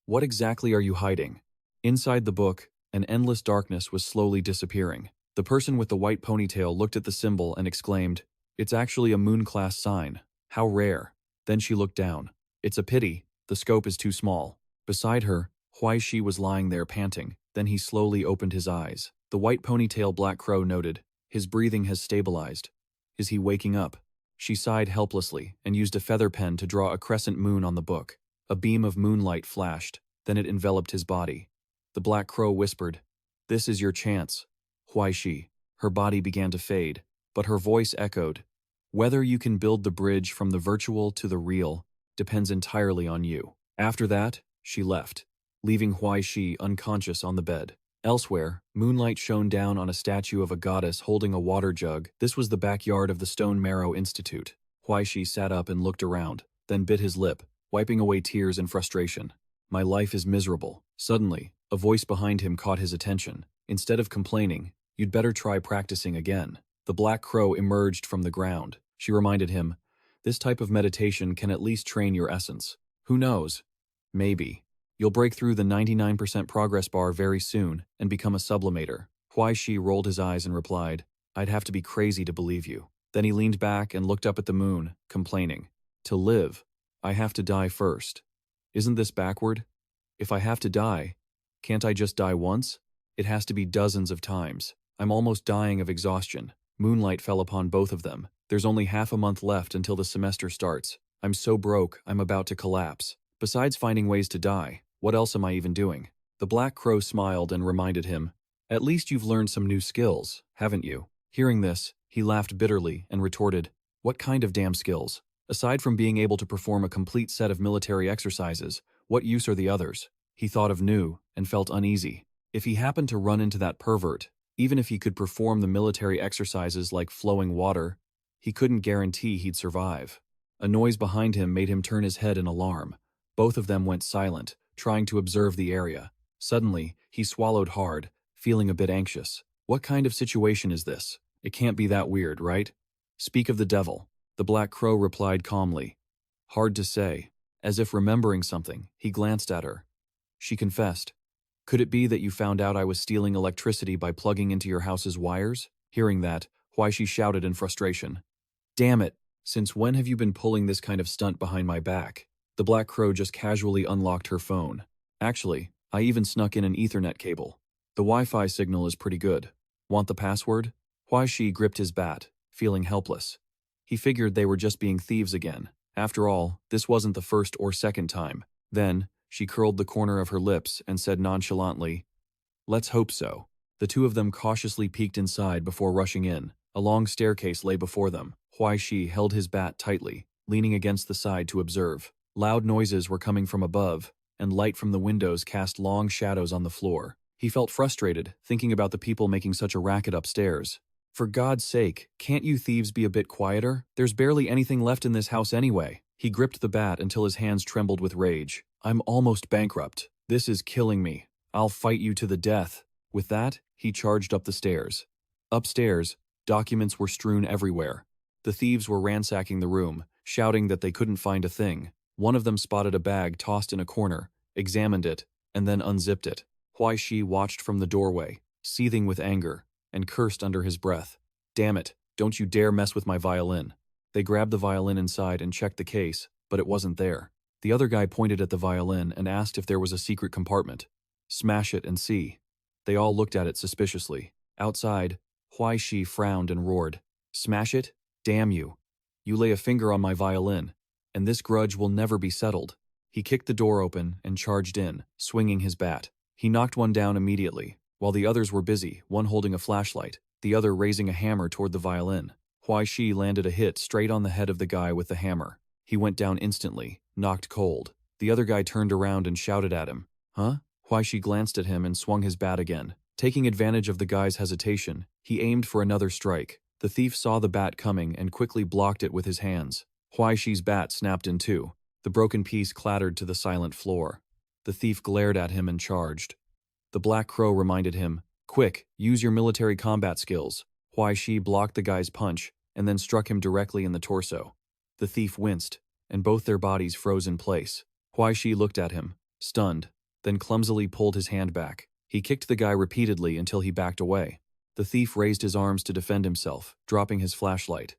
what exactly are you hiding? Inside the book, an endless darkness was slowly disappearing. The person with the white ponytail looked at the symbol and exclaimed, "It's actually a moon-class sign. How rare." Then she looked down. "It's a pity. The scope is too small." Beside her, Huai Shi was lying there panting. Then he slowly opened his eyes. The white ponytail Black Crow noted, "His breathing has stabilized. Is he waking up?" She sighed helplessly and used a feather pen to draw a crescent moon on the book. A beam of moonlight flashed, then it enveloped his body. The Black Crow whispered, "This is your chance, Huai Shi." Her body began to fade, but her voice echoed, "Whether you can build the bridge from the virtual to the real depends entirely on you." After that, she left, leaving Huai Shi unconscious on the bed. Elsewhere, moonlight shone down on a statue of a goddess holding a water jug. This was the backyard of the Stone Marrow Institute. Huai Shi sat up and looked around, then bit his lip, wiping away tears in frustration. "My life is miserable." Suddenly, a voice behind him caught his attention. Instead of complaining, "You'd better try practicing again." The Black Crow emerged from the ground. She reminded him, "This type of meditation can at least train your essence. Who knows? Maybe you'll break through the 99% progress bar very soon and become a sublimator." Huai Shi rolled his eyes and replied, "I'd have to be crazy to believe you." Then he leaned back and looked up at the moon, complaining, "To live, I have to die first. Isn't this backward? If I have to die, can't I just die once? It has to be dozens of times. I'm almost dying of exhaustion." Moonlight fell upon both of them. "There's only half a month left until the semester starts. I'm so broke, I'm about to collapse. Besides finding ways to die, what else am I even doing?" The Black Crow smiled and reminded him, "At least you've learned some new skills, haven't you?" Hearing this, he laughed bitterly and retorted, "What kind of damn skills? Aside from being able to perform a complete set of military exercises, what use are the others?" He thought of Nu and felt uneasy. If he happened to run into that pervert, even if he could perform the military exercises like flowing water, he couldn't guarantee he'd survive. A noise behind him made him turn his head in alarm. Both of them went silent, trying to observe the area. Suddenly, he swallowed hard, feeling a bit anxious. What kind of situation is this? It can't be that weird, right? "Speak of the devil." The Black Crow replied calmly. "Hard to say." As if remembering something, he glanced at her. She confessed, "Could it be that you found out I was stealing electricity by plugging into your house's wires?" Hearing that, Huai Shi shouted in frustration, "Damn it! Since when have you been pulling this kind of stunt behind my back?" The Black Crow just casually unlocked her phone. "Actually, I even snuck in an Ethernet cable. The Wi-Fi signal is pretty good. Want the password?" Huai Shi gripped his bat, feeling helpless. He figured they were just being thieves again. After all, this wasn't the first or second time. Then, she curled the corner of her lips and said nonchalantly, "Let's hope so." The two of them cautiously peeked inside before rushing in. A long staircase lay before them. Huai Shi held his bat tightly, leaning against the side to observe. Loud noises were coming from above, and light from the windows cast long shadows on the floor. He felt frustrated, thinking about the people making such a racket upstairs. "For God's sake, can't you thieves be a bit quieter? There's barely anything left in this house anyway." He gripped the bat until his hands trembled with rage. "I'm almost bankrupt. This is killing me. I'll fight you to the death." With that, he charged up the stairs. Upstairs, documents were strewn everywhere. The thieves were ransacking the room, shouting that they couldn't find a thing. One of them spotted a bag tossed in a corner, examined it, and then unzipped it. Huai Shi watched from the doorway, seething with anger, and cursed under his breath. "Damn it, don't you dare mess with my violin." They grabbed the violin inside and checked the case, but it wasn't there. The other guy pointed at the violin and asked if there was a secret compartment. "Smash it and see." They all looked at it suspiciously. Outside, Huai Shi frowned and roared, "Smash it? Damn you. You lay a finger on my violin, and this grudge will never be settled." He kicked the door open and charged in, swinging his bat. He knocked one down immediately, while the others were busy, one holding a flashlight, the other raising a hammer toward the violin. Huai Shi landed a hit straight on the head of the guy with the hammer. He went down instantly, knocked cold. The other guy turned around and shouted at him. "Huh?" Huai Shi glanced at him and swung his bat again. Taking advantage of the guy's hesitation, he aimed for another strike. The thief saw the bat coming and quickly blocked it with his hands. Huai Shi's bat snapped in two. The broken piece clattered to the silent floor. The thief glared at him and charged. The Black Crow reminded him, "Quick, use your military combat skills." Huai Shi blocked the guy's punch and then struck him directly in the torso. The thief winced, and both their bodies froze in place. Huai Shi looked at him, stunned, then clumsily pulled his hand back. He kicked the guy repeatedly until he backed away. The thief raised his arms to defend himself, dropping his flashlight.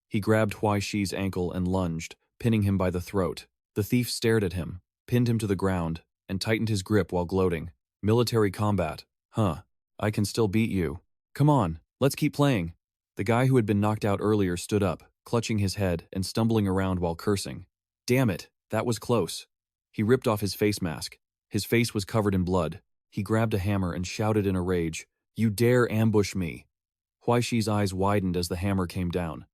He grabbed Huai Shi's ankle and lunged, pinning him by the throat. The thief stared at him, pinned him to the ground, and tightened his grip while gloating. "Military combat. Huh. I can still beat you. Come on, let's keep playing." The guy who had been knocked out earlier stood up, clutching his head and stumbling around while cursing. "Damn it, that was close." He ripped off his face mask. His face was covered in blood. He grabbed a hammer and shouted in a rage, "You dare ambush me!" Huai Shi's eyes widened as the hammer came down.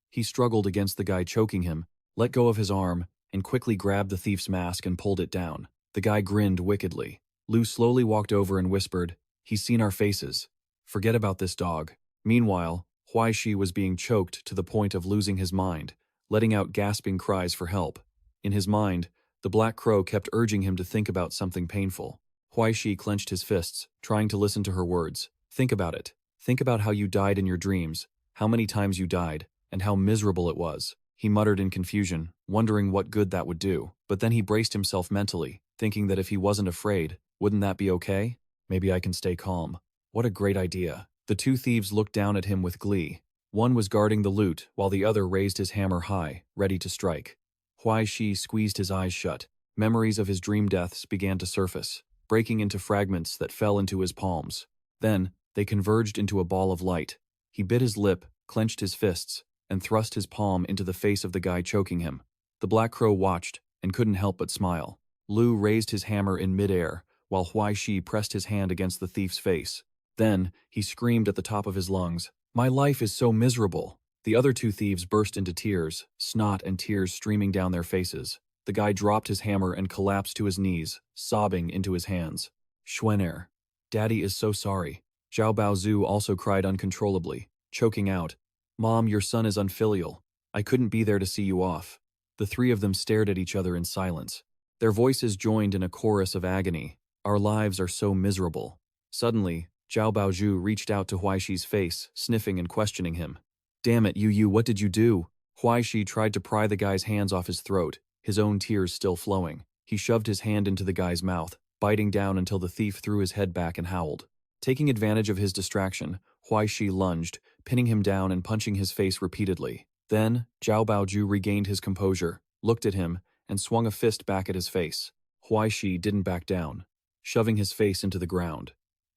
He struggled against the guy choking him, let go of his arm, and quickly grabbed the thief's mask and pulled it down. The guy grinned wickedly. Lu slowly walked over and whispered, "He's seen our faces. Forget about this dog." Meanwhile, Huai Shi was being choked to the point of losing his mind, letting out gasping cries for help. In his mind, the black crow kept urging him to think about something painful. Huai Shi clenched his fists, trying to listen to her words. Think about it. Think about how you died in your dreams, how many times you died, and how miserable it was. He muttered in confusion, wondering what good that would do. But then he braced himself mentally, thinking that if he wasn't afraid, wouldn't that be okay? Maybe I can stay calm. What a great idea. The two thieves looked down at him with glee. One was guarding the loot, while the other raised his hammer high, ready to strike. Huai Shi squeezed his eyes shut. Memories of his dream deaths began to surface, breaking into fragments that fell into his palms. Then, they converged into a ball of light. He bit his lip, clenched his fists, and thrust his palm into the face of the guy choking him. The black crow watched, and couldn't help but smile. Lu raised his hammer in midair, while Huai Shi pressed his hand against the thief's face. Then, he screamed at the top of his lungs, "My life is so miserable." The other two thieves burst into tears, snot and tears streaming down their faces. The guy dropped his hammer and collapsed to his knees, sobbing into his hands. "Schwener, Daddy is so sorry." Zhao Baozu also cried uncontrollably, choking out, "Mom, your son is unfilial. I couldn't be there to see you off." The three of them stared at each other in silence. Their voices joined in a chorus of agony. "Our lives are so miserable." Suddenly, Zhao Baozu reached out to Huai Shi's face, sniffing and questioning him. "Damn it, you, what did you do?" Huai Shi tried to pry the guy's hands off his throat, his own tears still flowing. He shoved his hand into the guy's mouth, biting down until the thief threw his head back and howled. Taking advantage of his distraction, Huai Shi lunged, pinning him down and punching his face repeatedly. Then, Zhao Baozu regained his composure, looked at him, and swung a fist back at his face. Huai Shi didn't back down, shoving his face into the ground.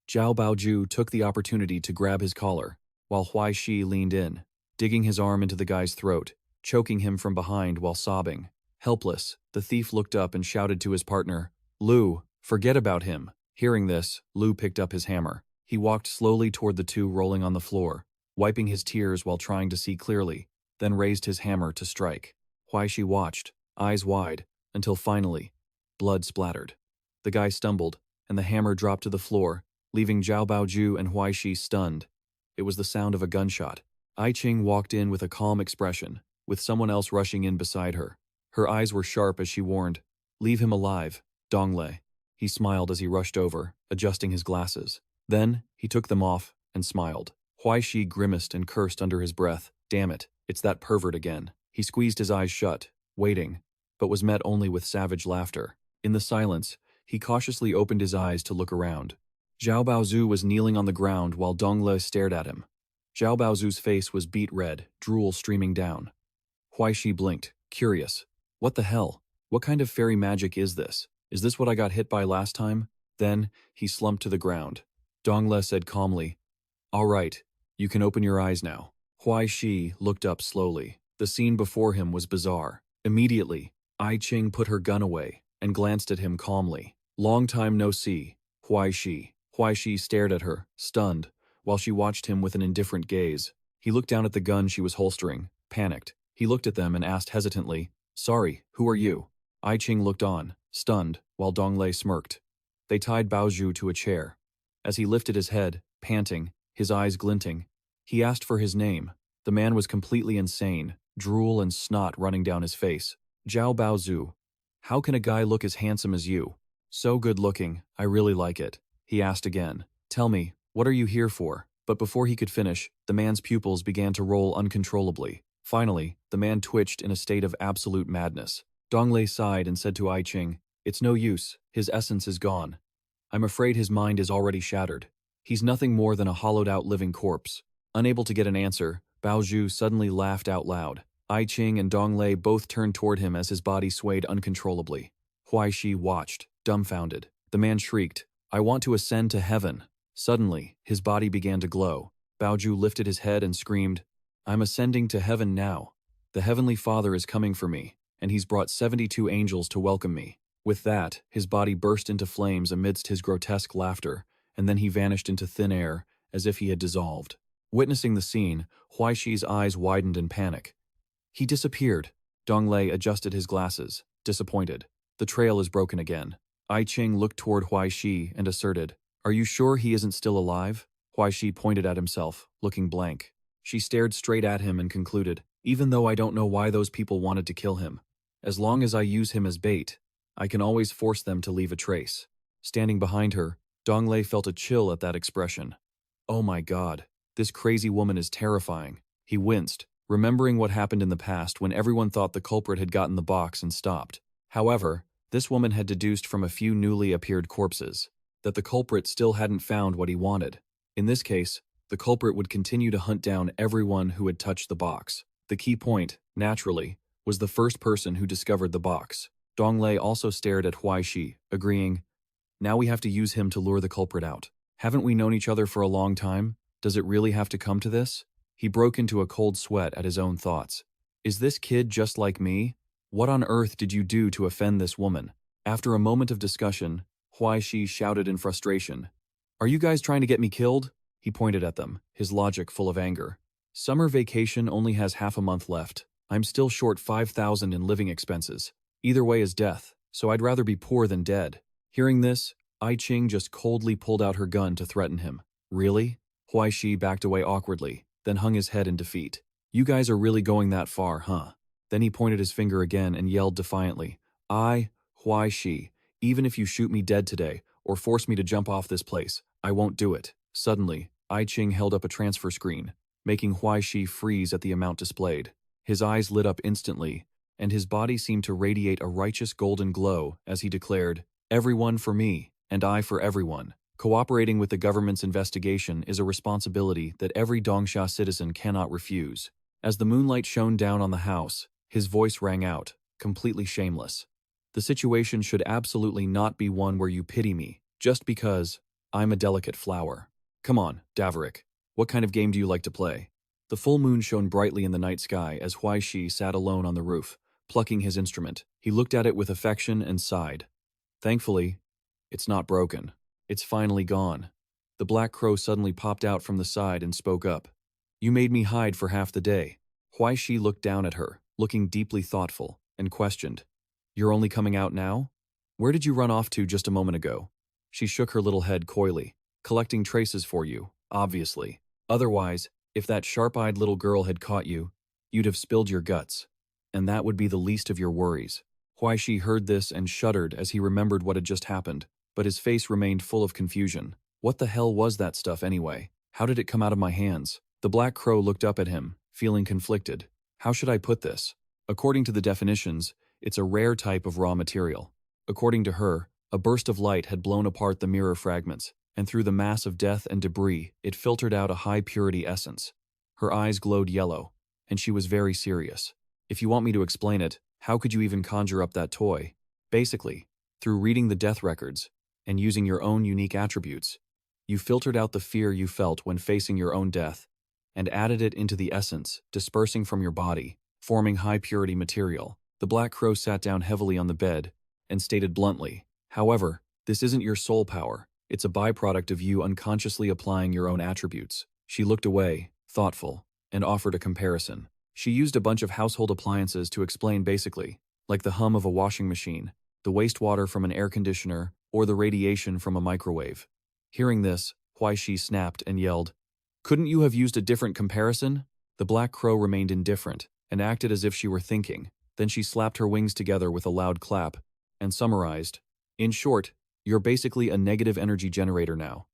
Zhao Baozu took the opportunity to grab his collar, while Huai Shi leaned in, digging his arm into the guy's throat, choking him from behind while sobbing. Helpless, the thief looked up and shouted to his partner, "Lu, forget about him." Hearing this, Lu picked up his hammer. He walked slowly toward the two rolling on the floor, wiping his tears while trying to see clearly, then raised his hammer to strike. Huai Shi watched, eyes wide, until finally, blood splattered. The guy stumbled, and the hammer dropped to the floor, leaving Zhao Baozu and Huai Shi stunned. It was the sound of a gunshot. Ai Qing walked in with a calm expression, with someone else rushing in beside her. Her eyes were sharp as she warned, "Leave him alive, Donglei." He smiled as he rushed over, adjusting his glasses. Then, he took them off and smiled. Huai Shi grimaced and cursed under his breath. Damn it, it's that pervert again. He squeezed his eyes shut, waiting, but was met only with savage laughter. In the silence, he cautiously opened his eyes to look around. Zhao Baozu was kneeling on the ground while Dongle stared at him. Zhao Baozu's face was beet red, drool streaming down. Huai Shi blinked, curious. What the hell? What kind of fairy magic is this? Is this what I got hit by last time? Then, he slumped to the ground. Dongle said calmly, "All right, you can open your eyes now." Huai Shi looked up slowly. The scene before him was bizarre. Immediately, Ai Qing put her gun away and glanced at him calmly. "Long time no see, Huai Shi." Huai Shi stared at her, stunned, while she watched him with an indifferent gaze. He looked down at the gun she was holstering, panicked. He looked at them and asked hesitantly, "Sorry, who are you?" Ai Qing looked on, stunned, while Dongle smirked. They tied Baozu to a chair. As he lifted his head, panting, his eyes glinting, he asked for his name. The man was completely insane, drool and snot running down his face. "Zhao Baozu. How can a guy look as handsome as you? So good looking, I really like it." He asked again, "Tell me, what are you here for?" But before he could finish, the man's pupils began to roll uncontrollably. Finally, the man twitched in a state of absolute madness. Dongle sighed and said to Ai Qing, "It's no use, his essence is gone. I'm afraid his mind is already shattered. He's nothing more than a hollowed-out living corpse." Unable to get an answer, Baozu suddenly laughed out loud. Ai Qing and Dongle both turned toward him as his body swayed uncontrollably. Huai Shi watched, dumbfounded. The man shrieked, "I want to ascend to heaven." Suddenly, his body began to glow. Baozu lifted his head and screamed, "I'm ascending to heaven now. The Heavenly Father is coming for me, and he's brought 72 angels to welcome me." With that, his body burst into flames amidst his grotesque laughter, and then he vanished into thin air, as if he had dissolved. Witnessing the scene, Huai Shi's eyes widened in panic. He disappeared. Donglei adjusted his glasses, disappointed. The trail is broken again. I Ching looked toward Huai Shi and asserted, "Are you sure he isn't still alive?" Huai Shi pointed at himself, looking blank. She stared straight at him and concluded, "Even though I don't know why those people wanted to kill him, as long as I use him as bait, I can always force them to leave a trace." Standing behind her, Donglei felt a chill at that expression. "Oh my God, this crazy woman is terrifying." He winced, remembering what happened in the past when everyone thought the culprit had gotten the box and stopped. However, this woman had deduced from a few newly appeared corpses that the culprit still hadn't found what he wanted. In this case, the culprit would continue to hunt down everyone who had touched the box. The key point, naturally, was the first person who discovered the box. Donglei also stared at Huai Shi, agreeing, "Now we have to use him to lure the culprit out. Haven't we known each other for a long time? Does it really have to come to this?" He broke into a cold sweat at his own thoughts. "Is this kid just like me? What on earth did you do to offend this woman?" After a moment of discussion, Huai Shi shouted in frustration, "Are you guys trying to get me killed?" He pointed at them, his logic full of anger. "Summer vacation only has half a month left. I'm still short 5,000 in living expenses. Either way is death, so I'd rather be poor than dead." Hearing this, I Ching just coldly pulled out her gun to threaten him. "Really?" Huai Shi backed away awkwardly, then hung his head in defeat. "You guys are really going that far, huh?" Then he pointed his finger again and yelled defiantly, "Huai Shi, even if you shoot me dead today, or force me to jump off this place, I won't do it." Suddenly, I Ching held up a transfer screen, making Huai Shi freeze at the amount displayed. His eyes lit up instantly, and his body seemed to radiate a righteous golden glow as he declared, "Everyone for me, and I for everyone." Cooperating with the government's investigation is a responsibility that every Dongsha citizen cannot refuse. As the moonlight shone down on the house, his voice rang out, completely shameless. "The situation should absolutely not be one where you pity me, just because I'm a delicate flower. Come on, Daverick, what kind of game do you like to play?" The full moon shone brightly in the night sky as Huai Shi sat alone on the roof, plucking his instrument. He looked at it with affection and sighed. "Thankfully, it's not broken. It's finally gone." The black crow suddenly popped out from the side and spoke up. "You made me hide for half the day." Huai Shi looked down at her, looking deeply thoughtful, and questioned, "You're only coming out now? Where did you run off to just a moment ago?" She shook her little head coyly. "Collecting traces for you, obviously. Otherwise, if that sharp-eyed little girl had caught you, you'd have spilled your guts. And that would be the least of your worries." Huai Shi heard this and shuddered as he remembered what had just happened, but his face remained full of confusion. What the hell was that stuff anyway? How did it come out of my hands? The black crow looked up at him, feeling conflicted. How should I put this? According to the definitions, it's a rare type of raw material. According to her, a burst of light had blown apart the mirror fragments, and through the mass of death and debris, it filtered out a high-purity essence. Her eyes glowed yellow, and she was very serious. "If you want me to explain it, how could you even conjure up that toy? Basically, through reading the death records and using your own unique attributes, you filtered out the fear you felt when facing your own death and added it into the essence, dispersing from your body, forming high-purity material." The black crow sat down heavily on the bed and stated bluntly, "However, this isn't your soul power. It's a byproduct of you unconsciously applying your own attributes." She looked away, thoughtful, and offered a comparison. She used a bunch of household appliances to explain basically, like the hum of a washing machine, the wastewater from an air conditioner, or the radiation from a microwave. Hearing this, Huai Shi snapped and yelled, "Couldn't you have used a different comparison?" The black crow remained indifferent and acted as if she were thinking. Then she slapped her wings together with a loud clap and summarized, "In short, you're basically a negative energy generator now."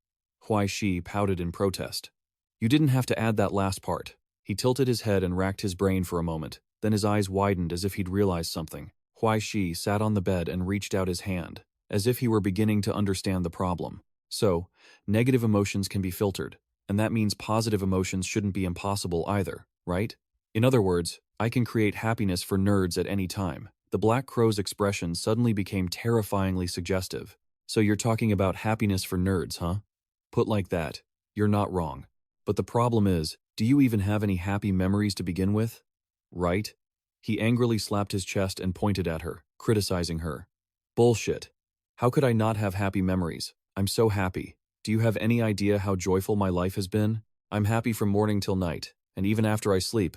Huai Shi pouted in protest. "You didn't have to add that last part." He tilted his head and racked his brain for a moment, then his eyes widened as if he'd realized something. Huai Shi sat on the bed and reached out his hand, as if he were beginning to understand the problem. "So, negative emotions can be filtered, and that means positive emotions shouldn't be impossible either, right? In other words, I can create happiness for nerds at any time." The black crow's expression suddenly became terrifyingly suggestive. "So you're talking about happiness for nerds, huh? Put like that, you're not wrong. But the problem is, do you even have any happy memories to begin with? Right?" He angrily slapped his chest and pointed at her, criticizing her. Bullshit. How could I not have happy memories? I'm so happy. Do you have any idea how joyful my life has been? I'm happy from morning till night, and even after I sleep,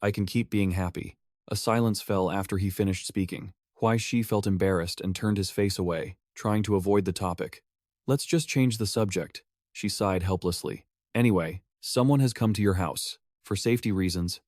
I can keep being happy. A silence fell after he finished speaking. Huai Shi felt embarrassed and turned his face away, trying to avoid the topic. Let's just change the subject, she sighed helplessly. Anyway, someone has come to your house. For safety reasons,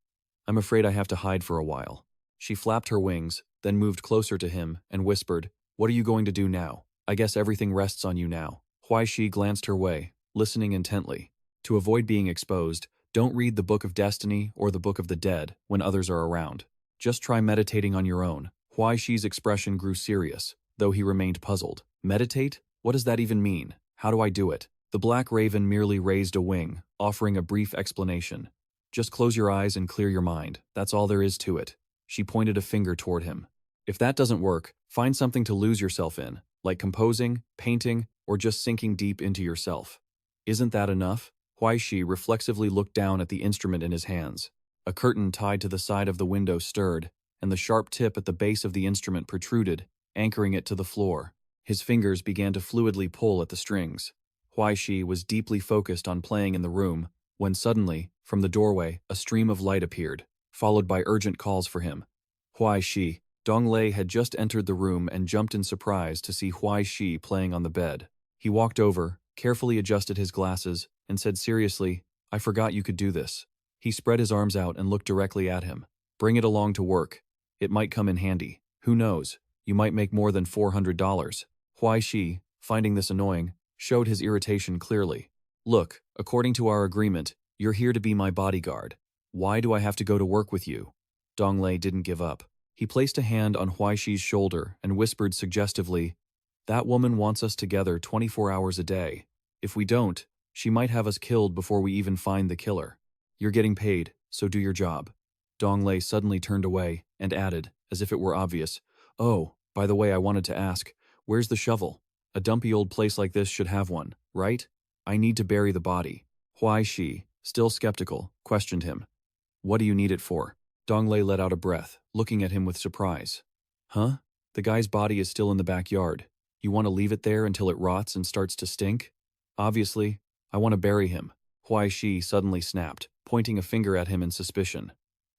I'm afraid I have to hide for a while. She flapped her wings, then moved closer to him and whispered, What are you going to do now? I guess everything rests on you now. Huai Shi glanced her way, listening intently. To avoid being exposed, don't read the Book of Destiny or the Book of the Dead when others are around. Just try meditating on your own. Huai Shi's expression grew serious, though he remained puzzled. Meditate? What does that even mean? How do I do it? The black raven merely raised a wing, offering a brief explanation. Just close your eyes and clear your mind. That's all there is to it. She pointed a finger toward him. If that doesn't work, find something to lose yourself in, like composing, painting, or just sinking deep into yourself. Isn't that enough? Huai Shi reflexively looked down at the instrument in his hands. A curtain tied to the side of the window stirred, and the sharp tip at the base of the instrument protruded, anchoring it to the floor. His fingers began to fluidly pull at the strings. Huai Shi was deeply focused on playing in the room, when suddenly, from the doorway, a stream of light appeared, followed by urgent calls for him. Huai Shi. Dong Lei had just entered the room and jumped in surprise to see Huai Shi playing on the bed. He walked over, carefully adjusted his glasses, and said seriously, I forgot you could do this. He spread his arms out and looked directly at him. Bring it along to work. It might come in handy. Who knows? You might make more than $400. Huai Shi, finding this annoying, showed his irritation clearly. Look, according to our agreement, you're here to be my bodyguard. Why do I have to go to work with you? Dong Lei didn't give up. He placed a hand on Huai Shi's shoulder and whispered suggestively, That woman wants us together 24 hours a day. If we don't, she might have us killed before we even find the killer. You're getting paid, so do your job. Dong Lei suddenly turned away and added, as if it were obvious, Oh, by the way, I wanted to ask, where's the shovel? A dumpy old place like this should have one, right? I need to bury the body. Huai Shi, still skeptical, questioned him. What do you need it for? Dong Lei let out a breath, looking at him with surprise. Huh? The guy's body is still in the backyard. You want to leave it there until it rots and starts to stink? Obviously, I want to bury him. Huai Shi suddenly snapped, pointing a finger at him in suspicion.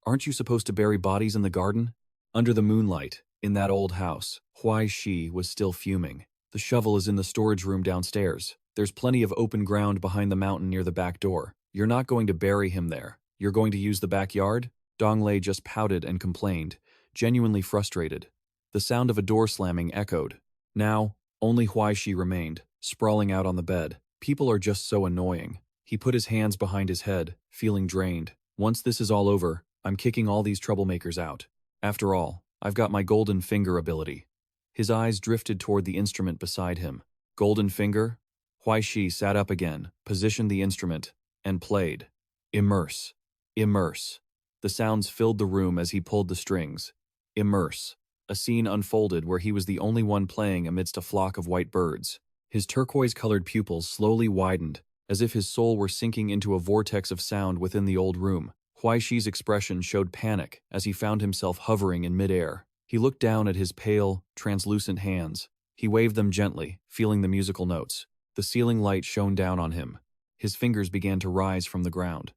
Aren't you supposed to bury bodies in the garden? Under the moonlight, in that old house, Huai Shi was still fuming. The shovel is in the storage room downstairs. There's plenty of open ground behind the mountain near the back door. You're not going to bury him there. You're going to use the backyard? Dong Lei just pouted and complained, genuinely frustrated. The sound of a door slamming echoed. Now, only Huai Shi remained, sprawling out on the bed. People are just so annoying. He put his hands behind his head, feeling drained. Once this is all over, I'm kicking all these troublemakers out. After all, I've got my golden finger ability. His eyes drifted toward the instrument beside him. Golden finger? Huai Shi sat up again, positioned the instrument, and played. Immerse. Immerse. The sounds filled the room as he pulled the strings. Immerse. A scene unfolded where he was the only one playing amidst a flock of white birds. His turquoise-colored pupils slowly widened, as if his soul were sinking into a vortex of sound within the old room. Huai Shi's expression showed panic as he found himself hovering in midair. He looked down at his pale, translucent hands. He waved them gently, feeling the musical notes. The ceiling light shone down on him. His fingers began to rise from the ground.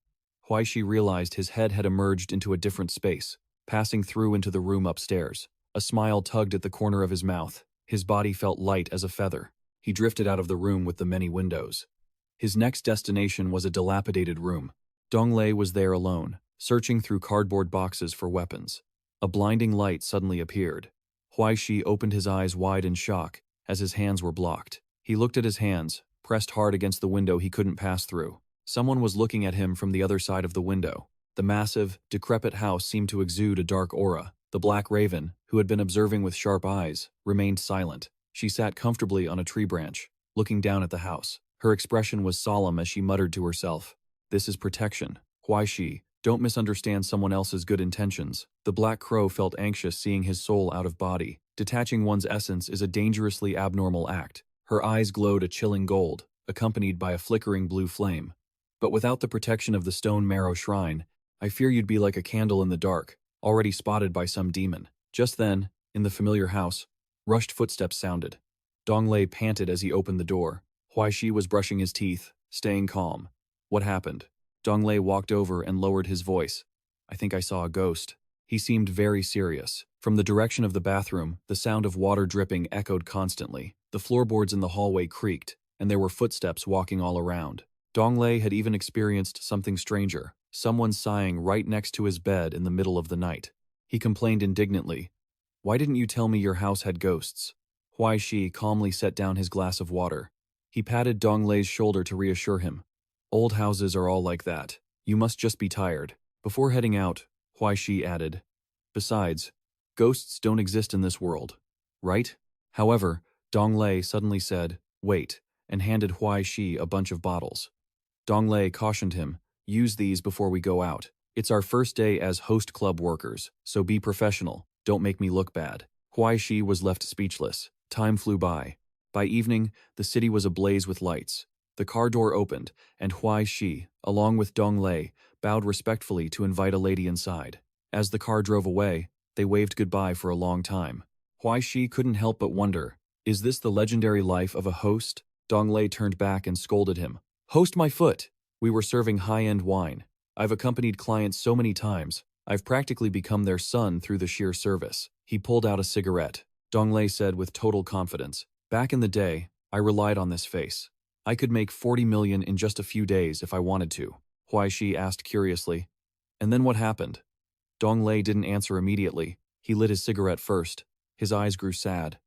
Huai Shi realized his head had emerged into a different space, passing through into the room upstairs. A smile tugged at the corner of his mouth. His body felt light as a feather. He drifted out of the room with the many windows. His next destination was a dilapidated room. Dong Lei was there alone, searching through cardboard boxes for weapons. A blinding light suddenly appeared. Huai Shi opened his eyes wide in shock as his hands were blocked. He looked at his hands, pressed hard against the window he couldn't pass through. Someone was looking at him from the other side of the window. The massive, decrepit house seemed to exude a dark aura. The black raven, who had been observing with sharp eyes, remained silent. She sat comfortably on a tree branch, looking down at the house. Her expression was solemn as she muttered to herself, This is protection. Huai Shi, don't misunderstand someone else's good intentions. The black crow felt anxious seeing his soul out of body. Detaching one's essence is a dangerously abnormal act. Her eyes glowed a chilling gold, accompanied by a flickering blue flame. But without the protection of the stone marrow shrine, I fear you'd be like a candle in the dark, already spotted by some demon. Just then, in the familiar house, Rushed footsteps sounded. Donglei panted as he opened the door. Huai Shi was brushing his teeth, staying calm. What happened? Donglei walked over and lowered his voice. I think I saw a ghost. He seemed very serious. From the direction of the bathroom, the sound of water dripping echoed constantly. The floorboards in the hallway creaked, and there were footsteps walking all around. Donglei had even experienced something stranger, someone sighing right next to his bed in the middle of the night. He complained indignantly. Why didn't you tell me your house had ghosts? Huai Shi calmly set down his glass of water. He patted Donglei's shoulder to reassure him. Old houses are all like that. You must just be tired. Before heading out, Huai Shi added, besides, ghosts don't exist in this world, right? However, Donglei suddenly said, wait, and handed Huai Shi a bunch of bottles. Donglei cautioned him, use these before we go out. It's our first day as host club workers, so be professional, don't make me look bad. Huai Shi was left speechless. Time flew by. By evening, the city was ablaze with lights. The car door opened, and Huai Shi, along with Donglei, bowed respectfully to invite a lady inside. As the car drove away, they waved goodbye for a long time. Huai Shi couldn't help but wonder, is this the legendary life of a host? Donglei turned back and scolded him. Host my foot! We were serving high-end wine. I've accompanied clients so many times, I've practically become their son through the sheer service. He pulled out a cigarette. Donglei said with total confidence, back in the day, I relied on this face. I could make 40 million in just a few days if I wanted to. Huai Shi asked curiously. And then what happened? Donglei didn't answer immediately. He lit his cigarette first. His eyes grew sad.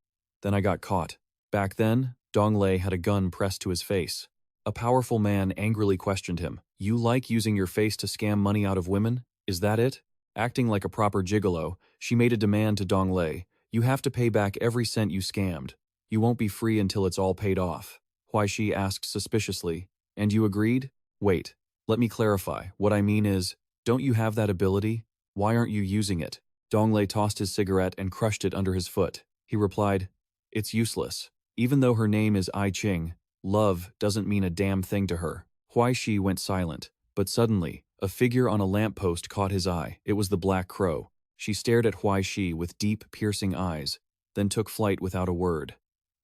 Then I got caught. Back then, Donglei had a gun pressed to his face. A powerful man angrily questioned him. You like using your face to scam money out of women? Is that it? Acting like a proper gigolo, she made a demand to Donglei. You have to pay back every cent you scammed. You won't be free until it's all paid off. Huai Shi asked suspiciously. And you agreed? Wait, let me clarify. What I mean is, don't you have that ability? Why aren't you using it? Donglei tossed his cigarette and crushed it under his foot. He replied, it's useless. Even though her name is I Ching, love doesn't mean a damn thing to her. Huai Shi went silent, but suddenly, a figure on a lamppost caught his eye. It was the Black Crow. She stared at Huai Shi with deep, piercing eyes, then took flight without a word.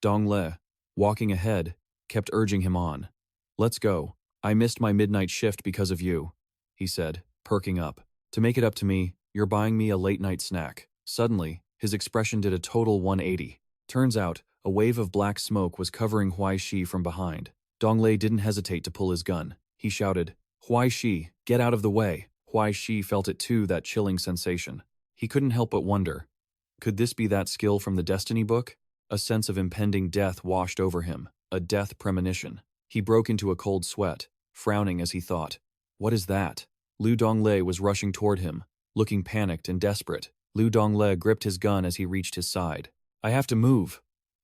Donglei, walking ahead, kept urging him on. Let's go. I missed my midnight shift because of you, he said, perking up. To make it up to me, you're buying me a late-night snack. Suddenly, his expression did a total 180. Turns out, a wave of black smoke was covering Huai Shi from behind. Donglei didn't hesitate to pull his gun. He shouted, Huai Shi, get out of the way. Huai Shi felt it too, that chilling sensation. He couldn't help but wonder, could this be that skill from the Destiny book? A sense of impending death washed over him, a death premonition. He broke into a cold sweat, frowning as he thought, what is that? Lu Donglei was rushing toward him, looking panicked and desperate. Lu Donglei gripped his gun as he reached his side. I have to move.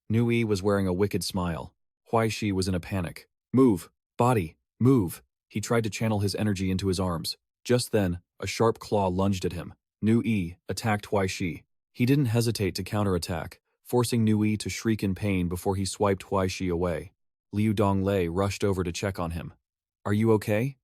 Nui was wearing a wicked smile. Huai Shi was in a panic. Move! Body! Move! He tried to channel his energy into his arms. Just then, a sharp claw lunged at him. Nui attacked Huai Shi. He didn't hesitate to counterattack, forcing Nui to shriek in pain before he swiped Huai Shi away. Liu Donglei rushed over to check on him. Are you okay?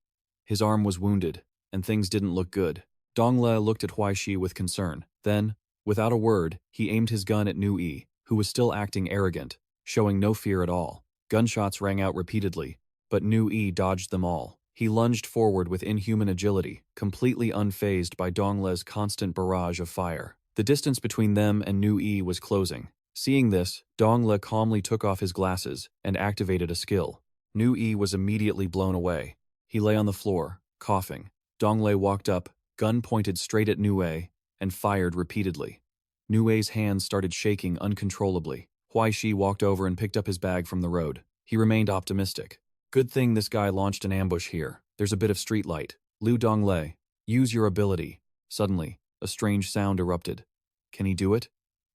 His arm was wounded, and things didn't look good. Donglei looked at Huai Shi with concern. Then, without a word, he aimed his gun at Nui, who was still acting arrogant, showing no fear at all. Gunshots rang out repeatedly, but Nui dodged them all. He lunged forward with inhuman agility, completely unfazed by Donglei's constant barrage of fire. The distance between them and Nui was closing. Seeing this, Donglei calmly took off his glasses and activated a skill. Nui was immediately blown away. He lay on the floor, coughing. Donglei walked up, gun pointed straight at Nui, and fired repeatedly. Nui's hands started shaking uncontrollably. Huai Shi walked over and picked up his bag from the road. He remained optimistic. Good thing this guy launched an ambush here. There's a bit of street light. Lu Donglei, use your ability. Suddenly, a strange sound erupted. Can he do it?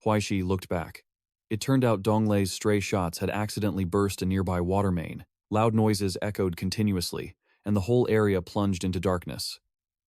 Huai Shi looked back. It turned out Donglei's stray shots had accidentally burst a nearby water main. Loud noises echoed continuously, and the whole area plunged into darkness.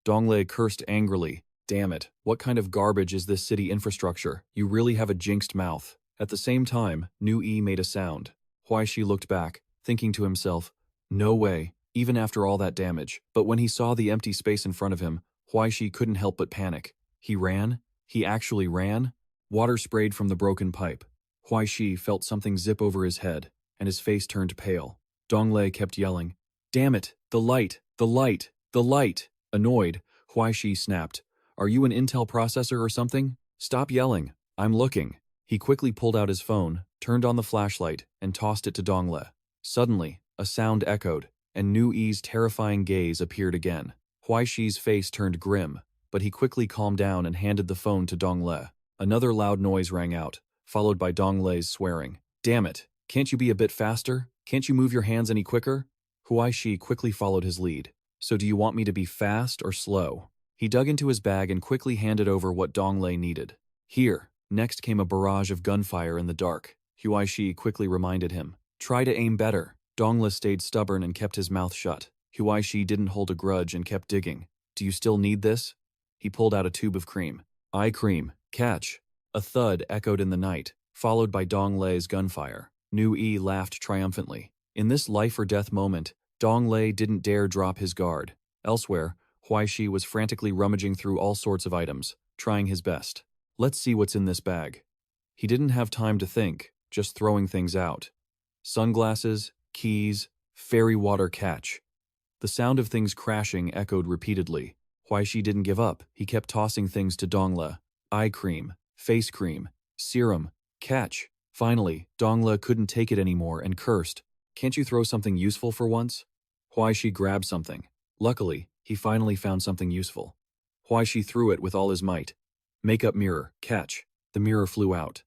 Donglei cursed angrily. Damn it, what kind of garbage is this city infrastructure? You really have a jinxed mouth. At the same time, Nui made a sound. Huai Shi looked back, thinking to himself, no way, even after all that damage. But when he saw the empty space in front of him, Huai Shi couldn't help but panic. He ran? He actually ran? Water sprayed from the broken pipe. Huai Shi felt something zip over his head, and his face turned pale. Donglei kept yelling, "Damn it! The light! The light! The light!" Annoyed, Huai Shi snapped, "Are you an Intel processor or something? Stop yelling. I'm looking." He quickly pulled out his phone, turned on the flashlight, and tossed it to Dongle. Suddenly, a sound echoed, and Nu Yi's terrifying gaze appeared again. Huai Shi's face turned grim, but he quickly calmed down and handed the phone to Dongle. Another loud noise rang out, followed by Donglei's swearing. "Damn it! Can't you be a bit faster? Can't you move your hands any quicker?" Huai Shi quickly followed his lead. "So do you want me to be fast or slow?" He dug into his bag and quickly handed over what Dongle needed. "Here." Next came a barrage of gunfire in the dark. Huai Shi quickly reminded him, "Try to aim better." Dongle stayed stubborn and kept his mouth shut. Huai Shi didn't hold a grudge and kept digging. "Do you still need this?" He pulled out a tube of cream. "Eye cream. Catch." A thud echoed in the night, followed by Donglei's gunfire. Nu Yi laughed triumphantly. In this life-or-death moment, Dongle didn't dare drop his guard. Elsewhere, Huai Shi was frantically rummaging through all sorts of items, trying his best. "Let's see what's in this bag." He didn't have time to think, just throwing things out. Sunglasses, keys, fairy water catch. The sound of things crashing echoed repeatedly. Huai Shi didn't give up. He kept tossing things to Dongle. Eye cream, face cream, serum, catch. Finally, Dongle couldn't take it anymore and cursed. "Can't you throw something useful for once?" Huai Shi grabbed something. Luckily, he finally found something useful. Huai Shi threw it with all his might. "Makeup mirror, catch." The mirror flew out.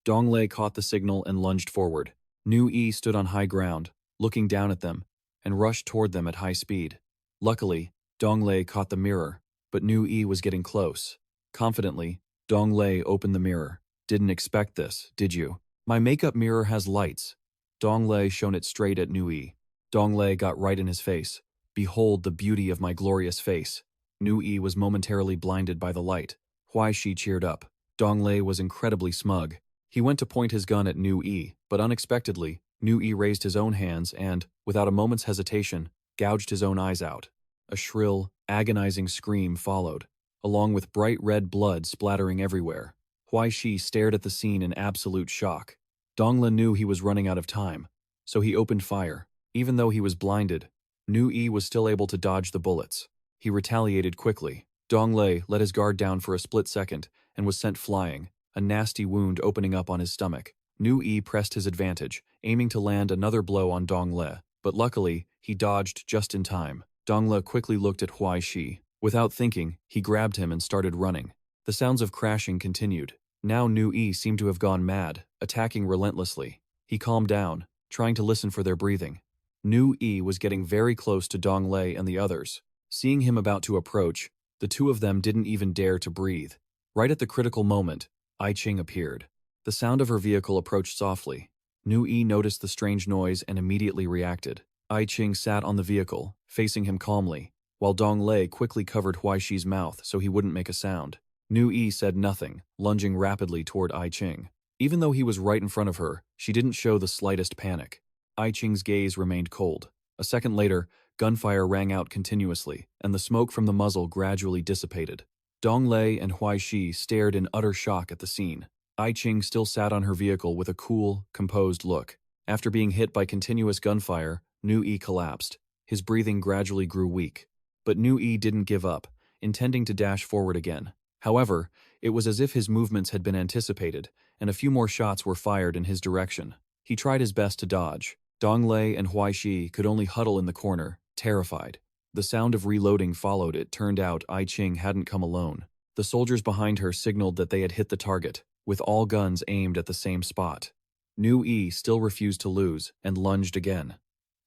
Dongle caught the signal and lunged forward. Nu Yi stood on high ground, looking down at them, and rushed toward them at high speed. Luckily, Dongle caught the mirror, but Nu Yi was getting close. Confidently, Dongle opened the mirror. "Didn't expect this, did you? My makeup mirror has lights." Dongle shone it straight at Nu Yi. Dongle got right in his face. "Behold the beauty of my glorious face." Nu Yi was momentarily blinded by the light. Huai Shi cheered up. Dongle was incredibly smug. He went to point his gun at Nu Yi, but unexpectedly, Nu Yi raised his own hands and, without a moment's hesitation, gouged his own eyes out. A shrill, agonizing scream followed, along with bright red blood splattering everywhere. Huai Shi stared at the scene in absolute shock. Dongle knew he was running out of time, so he opened fire. Even though he was blinded, Nu Yi was still able to dodge the bullets. He retaliated quickly. Dongle let his guard down for a split second and was sent flying, a nasty wound opening up on his stomach. Nu Yi pressed his advantage, aiming to land another blow on Dongle, but luckily, he dodged just in time. Dongle quickly looked at Huai Shi. Without thinking, he grabbed him and started running. The sounds of crashing continued. Now Nu Yi seemed to have gone mad, attacking relentlessly. He calmed down, trying to listen for their breathing. Nu Yi was getting very close to Dongle and the others. Seeing him about to approach, the two of them didn't even dare to breathe. Right at the critical moment, Ai Ching appeared. The sound of her vehicle approached softly. Nu Yi noticed the strange noise and immediately reacted. Ai Ching sat on the vehicle, facing him calmly, while Dongle quickly covered Huai Shi's mouth so he wouldn't make a sound. Nu Yi said nothing, lunging rapidly toward Ai Ching. Even though he was right in front of her, she didn't show the slightest panic. Ai Ching's gaze remained cold. A second later, gunfire rang out continuously, and the smoke from the muzzle gradually dissipated. Dongle and Huai Shi stared in utter shock at the scene. Ai Ching still sat on her vehicle with a cool, composed look. After being hit by continuous gunfire, Nu Yi collapsed. His breathing gradually grew weak. But Nu Yi didn't give up, intending to dash forward again. However, it was as if his movements had been anticipated, and a few more shots were fired in his direction. He tried his best to dodge. Dongle and Huai Shi could only huddle in the corner, terrified. The sound of reloading followed. It turned out Ai Ching hadn't come alone. The soldiers behind her signaled that they had hit the target, with all guns aimed at the same spot. Nu Yi still refused to lose, and lunged again.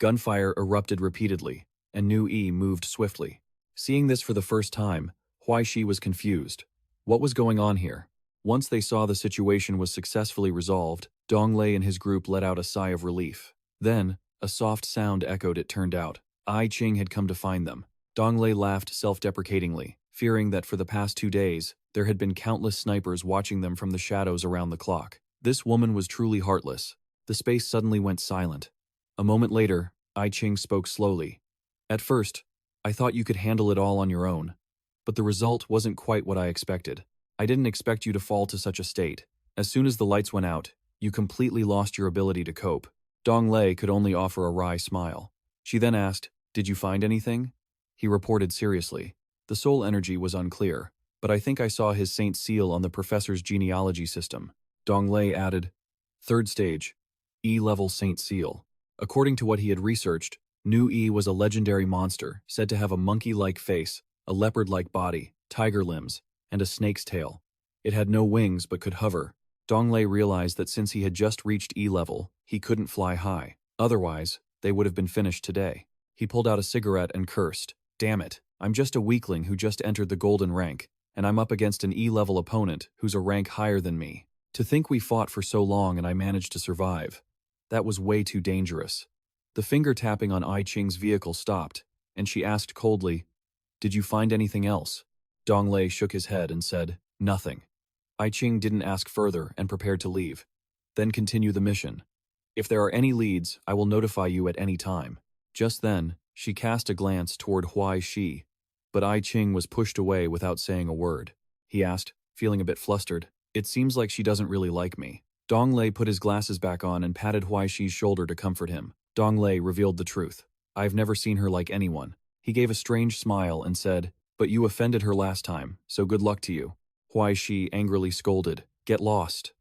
Gunfire erupted repeatedly, and Nu Yi moved swiftly. Seeing this for the first time, Huai Shi was confused. What was going on here? Once they saw the situation was successfully resolved, Dongle and his group let out a sigh of relief. Then, a soft sound echoed. It turned out Ai Ching had come to find them. Dongle laughed self-deprecatingly, fearing that for the past 2 days, there had been countless snipers watching them from the shadows around the clock. This woman was truly heartless. The space suddenly went silent. A moment later, Ai Ching spoke slowly. "At first, I thought you could handle it all on your own. But the result wasn't quite what I expected. I didn't expect you to fall to such a state. As soon as the lights went out, You completely lost your ability to cope. Dong Lei could only offer a wry smile. She then asked, "Did you find anything?" He reported seriously. The soul energy was unclear, but I think I saw his saint seal on the professor's genealogy system. Dong Lei added, "Third stage, E-level saint seal." According to what he had researched, New E was a legendary monster, said to have a monkey-like face, a leopard-like body, tiger limbs, and a snake's tail. It had no wings but could hover. Dong Lei realized that since he had just reached E-level, he couldn't fly high. Otherwise, they would have been finished today. He pulled out a cigarette and cursed. "Damn it, I'm just a weakling who just entered the golden rank, and I'm up against an E-level opponent who's a rank higher than me. To think we fought for so long and I managed to survive. That was way too dangerous." The finger tapping on Ai Qing's vehicle stopped, and she asked coldly, "Did you find anything else?" Dong Lei shook his head and said, "Nothing." Ai Qing didn't ask further and prepared to leave. "Then continue the mission. If there are any leads, I will notify you at any time." Just then, she cast a glance toward Huai Shi, but Ai Qing was pushed away without saying a word. He asked, feeling a bit flustered, "It seems like she doesn't really like me." Dong Lei put his glasses back on and patted Huai Shi's shoulder to comfort him. Dong Lei revealed the truth. "I've never seen her like anyone." He gave a strange smile and said, "But you offended her last time, so good luck to you." Huai Shi angrily scolded, "Get lost."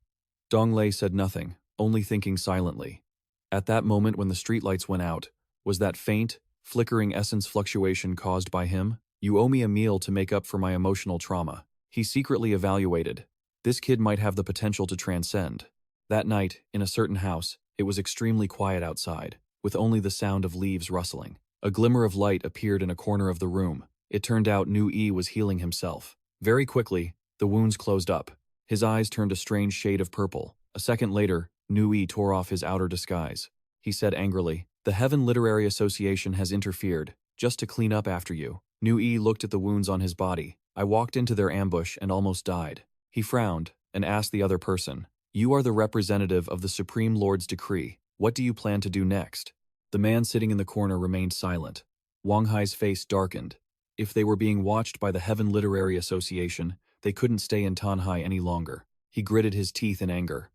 Dong Lei said nothing, only thinking silently. At that moment when the streetlights went out, was that faint, flickering essence fluctuation caused by him? "You owe me a meal to make up for my emotional trauma." He secretly evaluated. This kid might have the potential to transcend. That night, in a certain house, it was extremely quiet outside, with only the sound of leaves rustling. A glimmer of light appeared in a corner of the room. It turned out Nu Yi was healing himself. Very quickly, the wounds closed up. His eyes turned a strange shade of purple. A second later, Nu Yi tore off his outer disguise. He said angrily, "The Heaven Literary Association has interfered, just to clean up after you." Nu Yi looked at the wounds on his body. "I walked into their ambush and almost died." He frowned and asked the other person, "You are the representative of the Supreme Lord's decree. What do you plan to do next?" The man sitting in the corner remained silent. Wang Hai's face darkened. If they were being watched by the Heaven Literary Association, they couldn't stay in Tanhai any longer. He gritted his teeth in anger.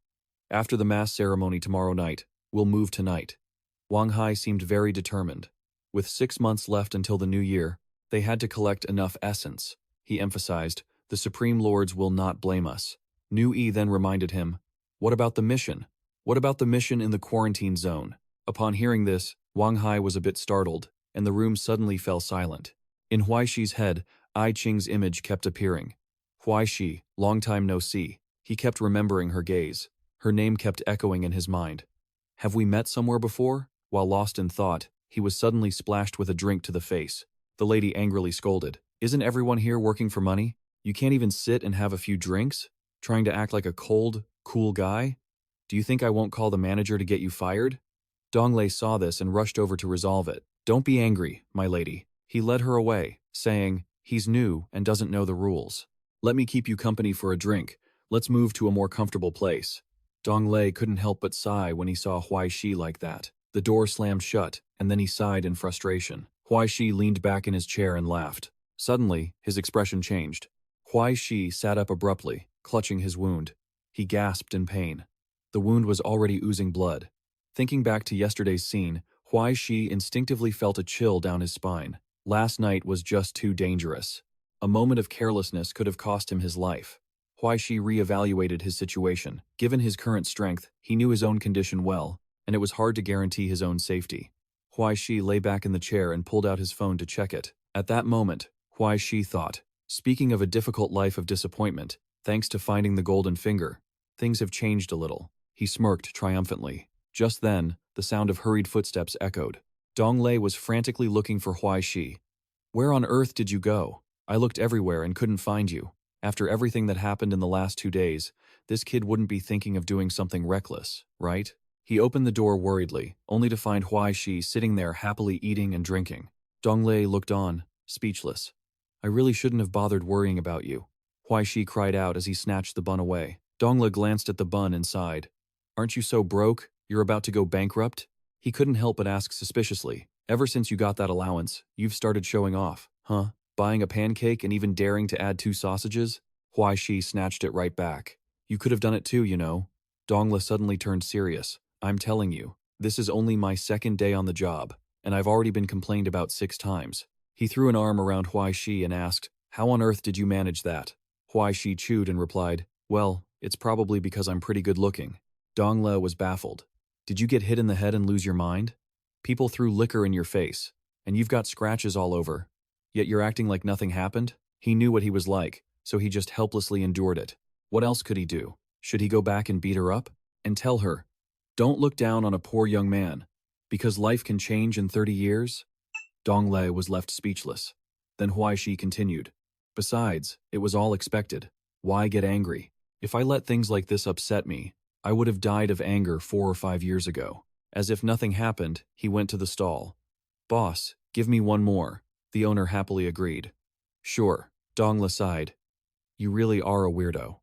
"After the mass ceremony tomorrow night, we'll move tonight." Wang Hai seemed very determined. With 6 months left until the new year, they had to collect enough essence. He emphasized, "The Supreme Lords will not blame us." Nu Yi then reminded him, "What about the mission? What about the mission in the quarantine zone?" Upon hearing this, Wang Hai was a bit startled, and the room suddenly fell silent. In Huai Shi's head, Ai Qing's image kept appearing. Huai Shi, long time no see. He kept remembering her gaze. Her name kept echoing in his mind. Have we met somewhere before? While lost in thought, he was suddenly splashed with a drink to the face. The lady angrily scolded, "Isn't everyone here working for money? You can't even sit and have a few drinks? Trying to act like a cold, cool guy? Do you think I won't call the manager to get you fired?" Dong Lei saw this and rushed over to resolve it. "Don't be angry, my lady." He led her away, saying, "He's new and doesn't know the rules. Let me keep you company for a drink. Let's move to a more comfortable place." Dong Lei couldn't help but sigh when he saw Huai Shi like that. The door slammed shut, and then he sighed in frustration. Huai Shi leaned back in his chair and laughed. Suddenly, his expression changed. Huai Shi sat up abruptly, clutching his wound. He gasped in pain. The wound was already oozing blood. Thinking back to yesterday's scene, Huai Shi instinctively felt a chill down his spine. Last night was just too dangerous. A moment of carelessness could have cost him his life. Huai Shi re-evaluated his situation. Given his current strength, he knew his own condition well, and it was hard to guarantee his own safety. Huai Shi lay back in the chair and pulled out his phone to check it. At that moment, Huai Shi thought, "Speaking of a difficult life of disappointment, thanks to finding the golden finger, things have changed a little." He smirked triumphantly. Just then, the sound of hurried footsteps echoed. Dong Lei was frantically looking for Huai Shi. "Where on earth did you go? I looked everywhere and couldn't find you. After everything that happened in the last 2 days, this kid wouldn't be thinking of doing something reckless, right?" He opened the door worriedly, only to find Huai Shi sitting there happily eating and drinking. Dong Lei looked on, speechless. "I really shouldn't have bothered worrying about you," Huai Shi cried out as he snatched the bun away. Dong Le glanced at the bun and sighed. "Aren't you so broke? You're about to go bankrupt?" He couldn't help but ask suspiciously, "Ever since you got that allowance, you've started showing off, huh? Buying a pancake and even daring to add 2 sausages?" Huai Shi snatched it right back. "You could have done it too, you know." Dongla suddenly turned serious. I'm telling you, this is only my second day on the job, and I've already been complained about 6 times. He threw an arm around Huai Shi and asked, how on earth did you manage that? Huai Shi chewed and replied, well, it's probably because I'm pretty good looking. Dongla was baffled. Did you get hit in the head and lose your mind? People threw liquor in your face, and you've got scratches all over. Yet you're acting like nothing happened? He knew what he was like, so he just helplessly endured it. What else could he do? Should he go back and beat her up? And tell her, don't look down on a poor young man, because life can change in 30 years? Dongle was left speechless. Then Huai Shi continued. Besides, it was all expected. Why get angry? If I let things like this upset me, I would have died of anger 4 or 5 years ago. As if nothing happened, he went to the stall. Boss, give me one more. The owner happily agreed. Sure, Dongla sighed. You really are a weirdo.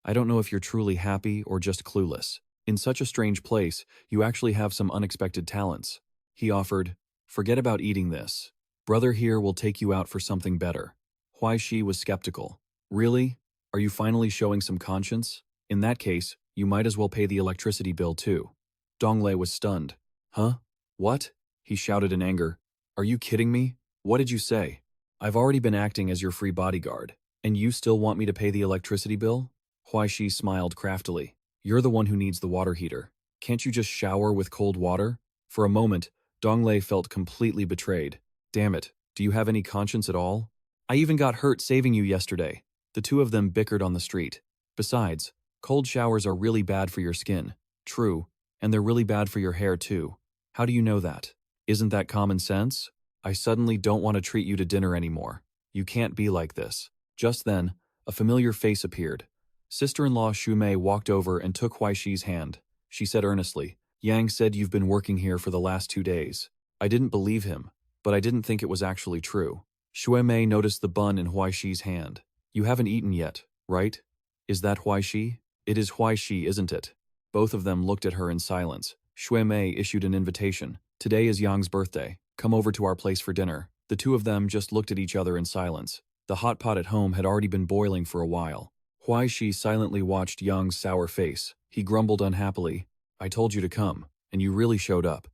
I don't know if you're truly happy or just clueless. In such a strange place, you actually have some unexpected talents. He offered, forget about eating this. Brother here will take you out for something better. Huai Shi was skeptical. Really? Are you finally showing some conscience? In that case, you might as well pay the electricity bill too. Dongle was stunned. Huh? What? He shouted in anger. Are you kidding me? What did you say? I've already been acting as your free bodyguard, and you still want me to pay the electricity bill? Huai Shi smiled craftily. You're the one who needs the water heater. Can't you just shower with cold water? For a moment, Dongle felt completely betrayed. Damn it, do you have any conscience at all? I even got hurt saving you yesterday. The two of them bickered on the street. Besides, cold showers are really bad for your skin. True, and they're really bad for your hair too. How do you know that? Isn't that common sense? I suddenly don't want to treat you to dinner anymore. You can't be like this. Just then, a familiar face appeared. Sister-in-law Xu Mei walked over and took Huai Shi's hand. She said earnestly, Yang said you've been working here for the last 2 days. I didn't believe him, but I didn't think it was actually true. Xu Mei noticed the bun in Huai Shi's hand. You haven't eaten yet, right? Is that Huai Shi? It is Huai Shi, isn't it? Both of them looked at her in silence. Xu Mei issued an invitation. Today is Yang's birthday. Come over to our place for dinner. The two of them just looked at each other in silence. The hot pot at home had already been boiling for a while. Huai Shi silently watched Yang's sour face. He grumbled unhappily, I told you to come, and you really showed up.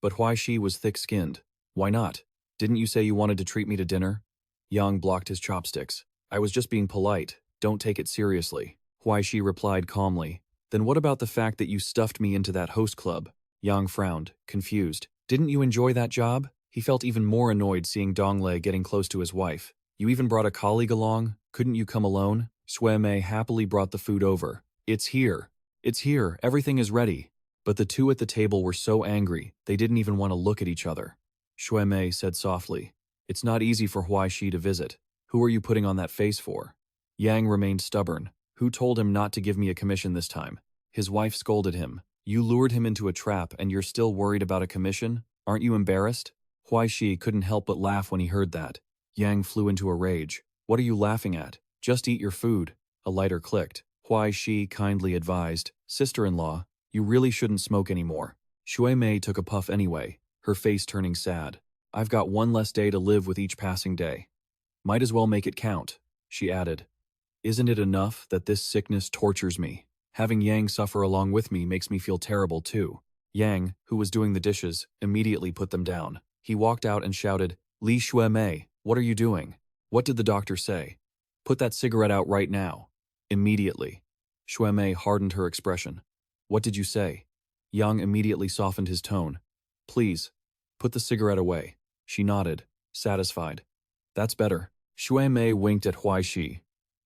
But Huai Shi was thick-skinned. Why not? Didn't you say you wanted to treat me to dinner? Yang blocked his chopsticks. I was just being polite. Don't take it seriously. Huai Shi replied calmly. Then what about the fact that you stuffed me into that host club? Yang frowned, confused. Didn't you enjoy that job? He felt even more annoyed seeing Dongle getting close to his wife. You even brought a colleague along? Couldn't you come alone? Xue Mei happily brought the food over. It's here. It's here. Everything is ready. But the two at the table were so angry, they didn't even want to look at each other. Xue Mei said softly, It's not easy for Huai Shi to visit. Who are you putting on that face for? Yang remained stubborn. Who told him not to give me a commission this time? His wife scolded him. You lured him into a trap and you're still worried about a commission? Aren't you embarrassed? Huai Shi couldn't help but laugh when he heard that. Yang flew into a rage. What are you laughing at? Just eat your food. A lighter clicked. Huai Shi kindly advised, Sister-in-law, you really shouldn't smoke anymore. Xue Mei took a puff anyway, her face turning sad. I've got one less day to live with each passing day. Might as well make it count, she added. Isn't it enough that this sickness tortures me? Having Yang suffer along with me makes me feel terrible too. Yang, who was doing the dishes, immediately put them down. He walked out and shouted, Li Xue Mei, what are you doing? What did the doctor say? Put that cigarette out right now. Immediately. Xue Mei hardened her expression. What did you say? Yang immediately softened his tone. Please, put the cigarette away. She nodded, satisfied. That's better. Xue Mei winked at Huai Shi.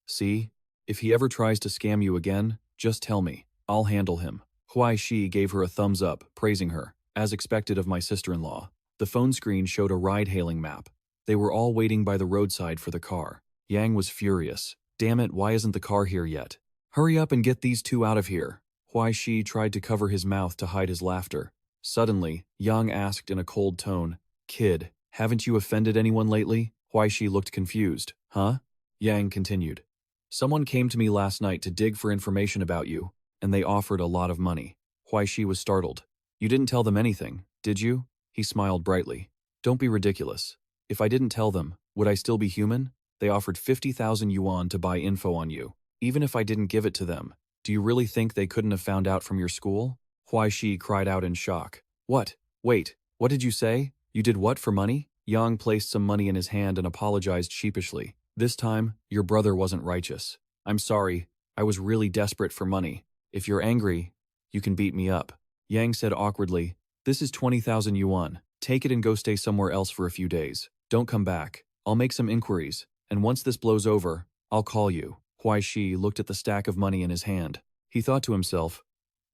See, if he ever tries to scam you again, just tell me. I'll handle him. Huai Shi gave her a thumbs up, praising her, as expected of my sister-in-law. The phone screen showed a ride-hailing map. They were all waiting by the roadside for the car. Yang was furious. Damn it, why isn't the car here yet? Hurry up and get these two out of here. Huai Shi tried to cover his mouth to hide his laughter. Suddenly, Yang asked in a cold tone, Kid, haven't you offended anyone lately? Huai Shi looked confused. Huh? Yang continued. Someone came to me last night to dig for information about you, and they offered a lot of money. Huai Shi was startled. You didn't tell them anything, did you? He smiled brightly. Don't be ridiculous. If I didn't tell them, would I still be human? They offered 50,000 yuan to buy info on you. Even if I didn't give it to them, Do you really think they couldn't have found out from your school? Huai Shi cried out in shock. What? Wait, what did you say? You did what for money? Yang placed some money in his hand and apologized sheepishly. This time, your brother wasn't righteous. I'm sorry, I was really desperate for money. If you're angry, you can beat me up. Yang said awkwardly, this is 20,000 yuan. Take it and go stay somewhere else for a few days. Don't come back. I'll make some inquiries, and once this blows over, I'll call you. Huai Shi looked at the stack of money in his hand. He thought to himself,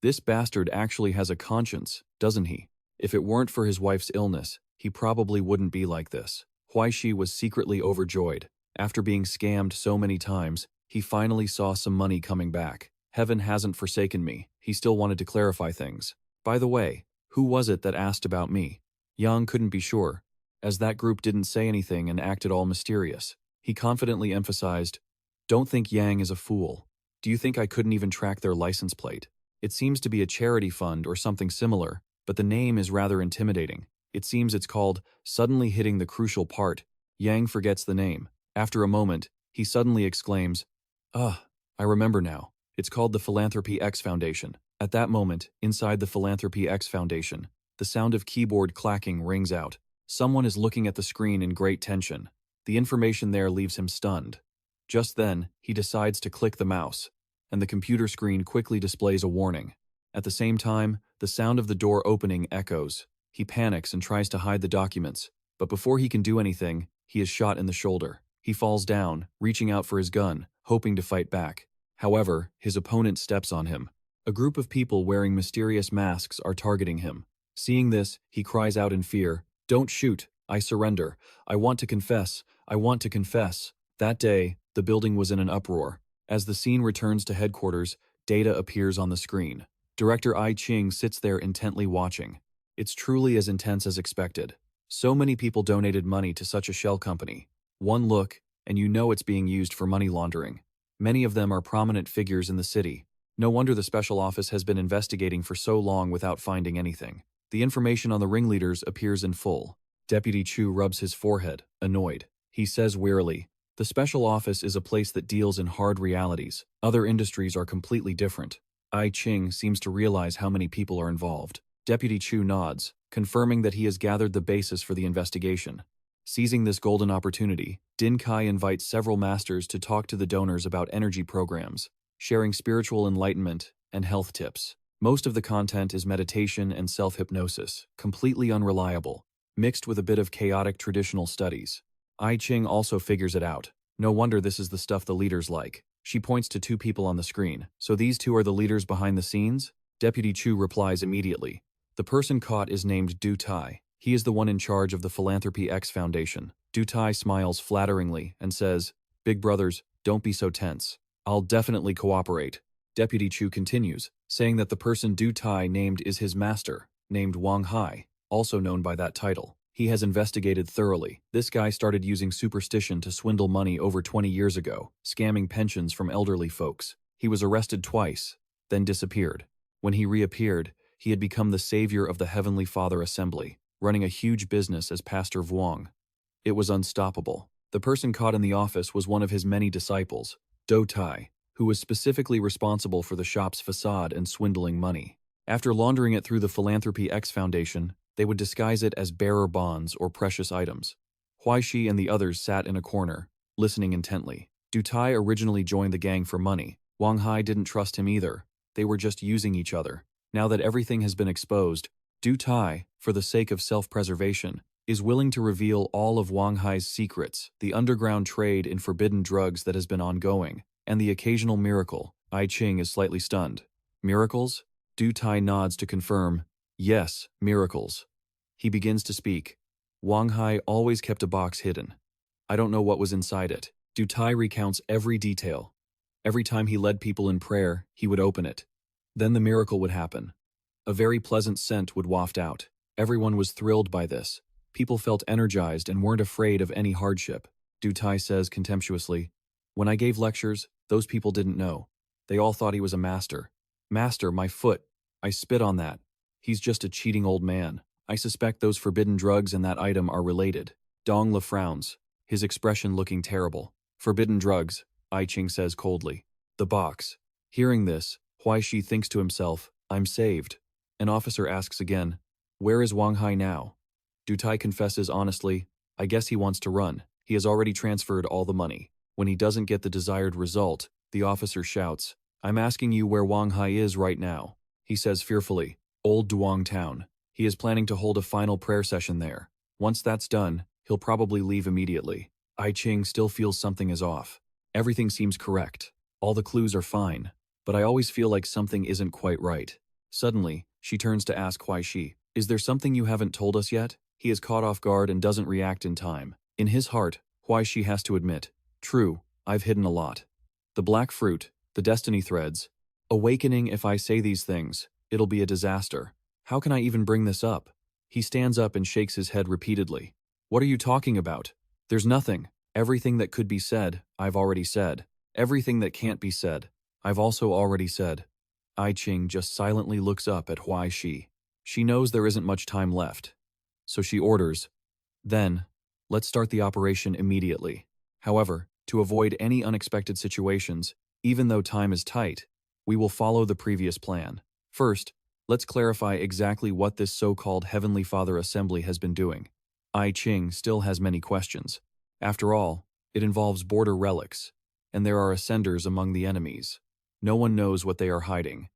this bastard actually has a conscience, doesn't he? If it weren't for his wife's illness, he probably wouldn't be like this. Huai Shi was secretly overjoyed. After being scammed so many times, he finally saw some money coming back. Heaven hasn't forsaken me. He still wanted to clarify things. By the way, who was it that asked about me? Yang couldn't be sure, as that group didn't say anything and acted all mysterious. He confidently emphasized, don't think Yang is a fool. Do you think I couldn't even track their license plate? It seems to be a charity fund or something similar, but the name is rather intimidating. It seems it's called Suddenly Hitting the Crucial Part. Yang forgets the name. After a moment, he suddenly exclaims, I remember now. It's called the Philanthropy X Foundation. At that moment, inside the Philanthropy X Foundation, the sound of keyboard clacking rings out. Someone is looking at the screen in great tension. The information there leaves him stunned. Just then, he decides to click the mouse, and the computer screen quickly displays a warning. At the same time, the sound of the door opening echoes. He panics and tries to hide the documents, but before he can do anything, he is shot in the shoulder. He falls down, reaching out for his gun, hoping to fight back. However, his opponent steps on him. A group of people wearing mysterious masks are targeting him. Seeing this, he cries out in fear, "Don't shoot! I surrender! I want to confess! I want to confess!" That day, the building was in an uproar. As the scene returns to headquarters, data appears on the screen. Director I Ching sits there intently watching. It's truly as intense as expected. So many people donated money to such a shell company. One look, and you know it's being used for money laundering. Many of them are prominent figures in the city. No wonder the special office has been investigating for so long without finding anything. The information on the ringleaders appears in full. Deputy Chu rubs his forehead, annoyed. He says wearily, "The special office is a place that deals in hard realities. Other industries are completely different." I Ching seems to realize how many people are involved. Deputy Chu nods, confirming that he has gathered the basis for the investigation. Seizing this golden opportunity, Din Kai invites several masters to talk to the donors about energy programs, sharing spiritual enlightenment and health tips. Most of the content is meditation and self-hypnosis, completely unreliable, mixed with a bit of chaotic traditional studies. I Ching also figures it out. No wonder this is the stuff the leaders like. She points to two people on the screen. So these two are the leaders behind the scenes? Deputy Chu replies immediately. The person caught is named Du Tai. He is the one in charge of the Philanthropy X Foundation. Du Tai smiles flatteringly and says, "Big brothers, don't be so tense. I'll definitely cooperate." Deputy Chu continues, saying that the person Du Tai named is his master, named Wang Hai, also known by that title. He has investigated thoroughly. This guy started using superstition to swindle money over 20 years ago, scamming pensions from elderly folks. He was arrested twice, then disappeared. When he reappeared, he had become the savior of the Heavenly Father Assembly, running a huge business as Pastor Vuong. It was unstoppable. The person caught in the office was one of his many disciples, Do Tai, who was specifically responsible for the shop's facade and swindling money. After laundering it through the Philanthropy X Foundation, they would disguise it as bearer bonds or precious items. Huai Shi and the others sat in a corner, listening intently. Du Tai originally joined the gang for money. Wang Hai didn't trust him either. They were just using each other. Now that everything has been exposed, Du Tai, for the sake of self-preservation, is willing to reveal all of Wang Hai's secrets, the underground trade in forbidden drugs that has been ongoing, and the occasional miracle. I Ching is slightly stunned. Miracles? Du Tai nods to confirm, yes, miracles. He begins to speak. Wang Hai always kept a box hidden. I don't know what was inside it. Du Tai recounts every detail. Every time he led people in prayer, he would open it. Then the miracle would happen. A very pleasant scent would waft out. Everyone was thrilled by this. People felt energized and weren't afraid of any hardship. Du Tai says contemptuously, "When I gave lectures, those people didn't know. They all thought he was a master. Master, my foot. I spit on that. He's just a cheating old man. I suspect those forbidden drugs and that item are related." Dong Le frowns, his expression looking terrible. "Forbidden drugs," I Ching says coldly. "The box. Hearing this, Huai Shi thinks to himself, I'm saved. An officer asks again, where is Wang Hai now? Du Tai confesses honestly, I guess he wants to run. He has already transferred all the money. When he doesn't get the desired result, the officer shouts, I'm asking you where Wang Hai is right now. He says fearfully, Old Duong Town. He is planning to hold a final prayer session there. Once that's done, he'll probably leave immediately. I Ching still feels something is off. Everything seems correct. All the clues are fine, but I always feel like something isn't quite right. Suddenly, she turns to ask Huai Shi, is there something you haven't told us yet? He is caught off guard and doesn't react in time. In his heart, Huai Shi has to admit, true, I've hidden a lot. The black fruit, the destiny threads. Awakening, if I say these things, it'll be a disaster. How can I even bring this up? He stands up and shakes his head repeatedly. What are you talking about? There's nothing. Everything that could be said, I've already said. Everything that can't be said, I've also already said. I Ching just silently looks up at Huai Shi. She knows there isn't much time left. So she orders, then, let's start the operation immediately. However, to avoid any unexpected situations, even though time is tight, we will follow the previous plan. First, let's clarify exactly what this so-called Heavenly Father Assembly has been doing. I Ching still has many questions. After all, it involves border relics, and there are ascenders among the enemies. No one knows what they are hiding,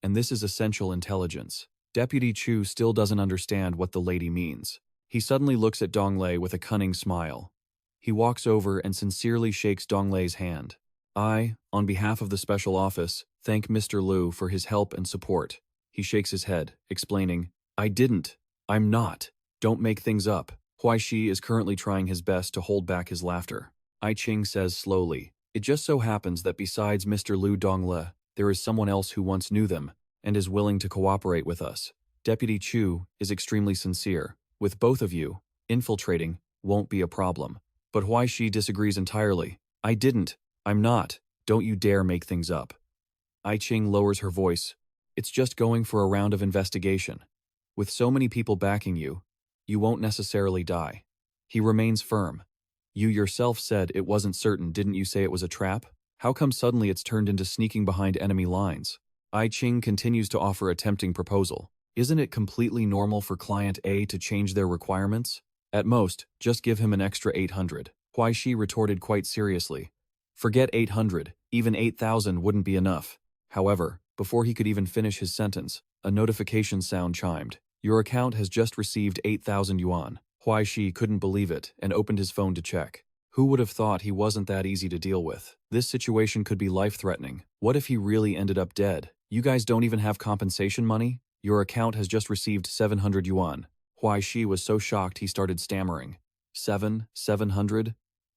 and this is essential intelligence. Deputy Chu still doesn't understand what the lady means. He suddenly looks at Dong Lei with a cunning smile. He walks over and sincerely shakes Dong Lei's hand. I, on behalf of the special office, thank Mr. Liu for his help and support. He shakes his head, explaining, I didn't. I'm not. Don't make things up. Huai Shi is currently trying his best to hold back his laughter. I Ching says slowly, it just so happens that besides Mr. Liu Dongle, there is someone else who once knew them and is willing to cooperate with us. Deputy Chu is extremely sincere. With both of you, infiltrating won't be a problem. But Huai Shi disagrees entirely. I didn't. I'm not. Don't you dare make things up. I Ching lowers her voice. It's just going for a round of investigation. With so many people backing you, you won't necessarily die. He remains firm. You yourself said it wasn't certain, didn't you say it was a trap? How come suddenly it's turned into sneaking behind enemy lines? I Ching continues to offer a tempting proposal. Isn't it completely normal for client A to change their requirements? At most, just give him an extra 800. Huai Shi retorted quite seriously. Forget 800, even 8,000 wouldn't be enough. However, before he could even finish his sentence, a notification sound chimed. Your account has just received 8,000 yuan. Huai Shi couldn't believe it and opened his phone to check. Who would have thought he wasn't that easy to deal with? This situation could be life-threatening. What if he really ended up dead? You guys don't even have compensation money? Your account has just received 700 yuan. Huai Shi was so shocked he started stammering. 700?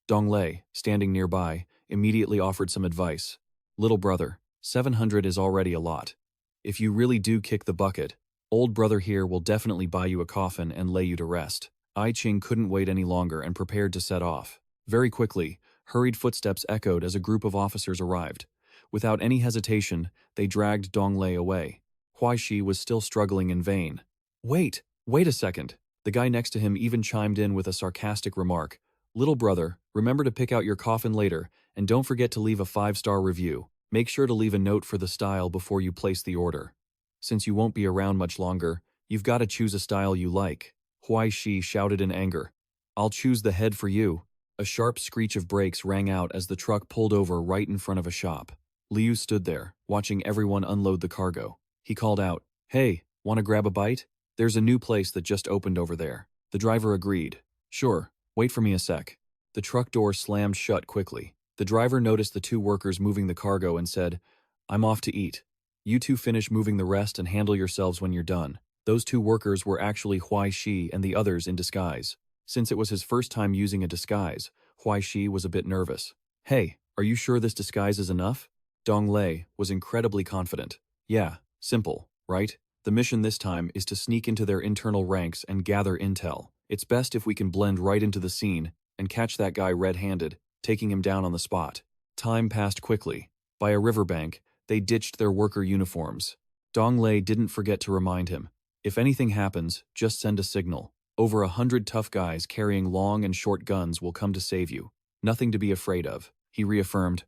Dong Lei, standing nearby, immediately offered some advice. Little brother, 700 is already a lot. If you really do kick the bucket, old brother here will definitely buy you a coffin and lay you to rest. I Ching couldn't wait any longer and prepared to set off. Very quickly, hurried footsteps echoed as a group of officers arrived. Without any hesitation, they dragged Dong Lei away. Huai Shi was still struggling in vain. Wait a second. The guy next to him even chimed in with a sarcastic remark. Little brother, remember to pick out your coffin later, and don't forget to leave a 5-star review. Make sure to leave a note for the style before you place the order. Since you won't be around much longer, you've got to choose a style you like. Huai Shi shouted in anger. I'll choose the head for you. A sharp screech of brakes rang out as the truck pulled over right in front of a shop. Liu stood there, watching everyone unload the cargo. He called out, Hey, wanna grab a bite? There's a new place that just opened over there. The driver agreed. Sure, wait for me a sec. The truck door slammed shut quickly. The driver noticed the two workers moving the cargo and said, I'm off to eat. You two finish moving the rest and handle yourselves when you're done. Those two workers were actually Huai Shi and the others in disguise. Since it was his first time using a disguise, Huai Shi was a bit nervous. Hey, are you sure this disguise is enough? Dong Lei was incredibly confident. Yeah, simple, right? The mission this time is to sneak into their internal ranks and gather intel. It's best if we can blend right into the scene and catch that guy red-handed, taking him down on the spot. Time passed quickly. By a riverbank, they ditched their worker uniforms. Dong Lei didn't forget to remind him. If anything happens, just send a signal. Over 100 tough guys carrying long and short guns will come to save you. Nothing to be afraid of, he reaffirmed.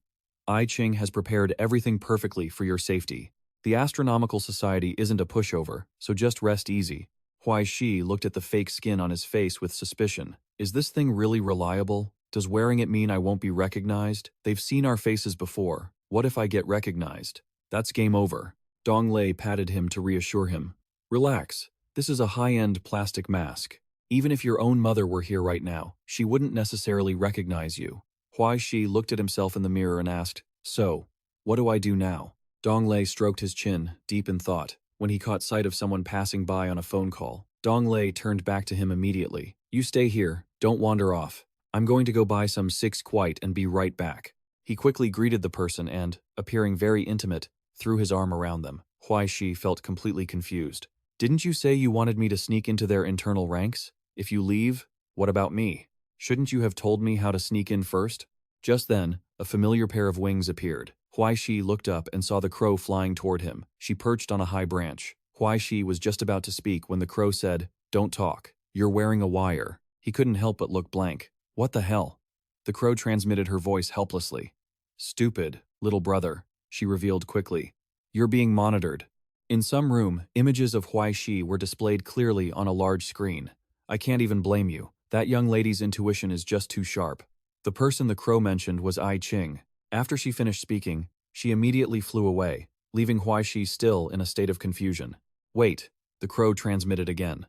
I Ching has prepared everything perfectly for your safety. The Astronomical Society isn't a pushover, so just rest easy. Huai Shi looked at the fake skin on his face with suspicion. Is this thing really reliable? Does wearing it mean I won't be recognized? They've seen our faces before. What if I get recognized? That's game over. Dong Lei patted him to reassure him. Relax. This is a high-end plastic mask. Even if your own mother were here right now, she wouldn't necessarily recognize you. Huai Shi looked at himself in the mirror and asked, So, what do I do now? Dong Lei stroked his chin, deep in thought. When he caught sight of someone passing by on a phone call, Dong Lei turned back to him immediately. You stay here, don't wander off. I'm going to go buy some 6 quite and be right back. He quickly greeted the person and, appearing very intimate, threw his arm around them. Huai Shi felt completely confused. Didn't you say you wanted me to sneak into their internal ranks? If you leave, what about me? Shouldn't you have told me how to sneak in first? Just then, a familiar pair of wings appeared. Huai Shi looked up and saw the crow flying toward him. She perched on a high branch. Huai Shi was just about to speak when the crow said, Don't talk. You're wearing a wire. He couldn't help but look blank. What the hell? The crow transmitted her voice helplessly. Stupid, little brother, she revealed quickly. You're being monitored. In some room, images of Huai Shi were displayed clearly on a large screen. I can't even blame you. That young lady's intuition is just too sharp. The person the crow mentioned was I Ching. After she finished speaking, she immediately flew away, leaving Huai Shi still in a state of confusion. Wait, the crow transmitted again.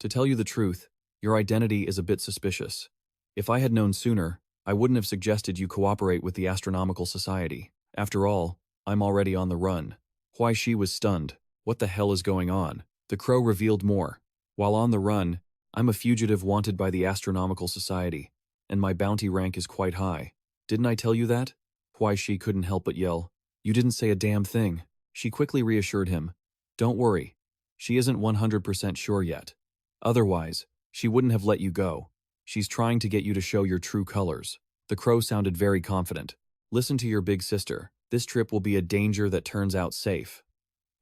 To tell you the truth, your identity is a bit suspicious. If I had known sooner, I wouldn't have suggested you cooperate with the Astronomical Society. After all, I'm already on the run. Huai Shi was stunned. What the hell is going on? The crow revealed more. While on the run, I'm a fugitive wanted by the Astronomical Society, and my bounty rank is quite high. Didn't I tell you that? Huai Shi couldn't help but yell. You didn't say a damn thing. She quickly reassured him. Don't worry. She isn't 100% sure yet. Otherwise, she wouldn't have let you go. She's trying to get you to show your true colors. The crow sounded very confident. Listen to your big sister. This trip will be a danger that turns out safe.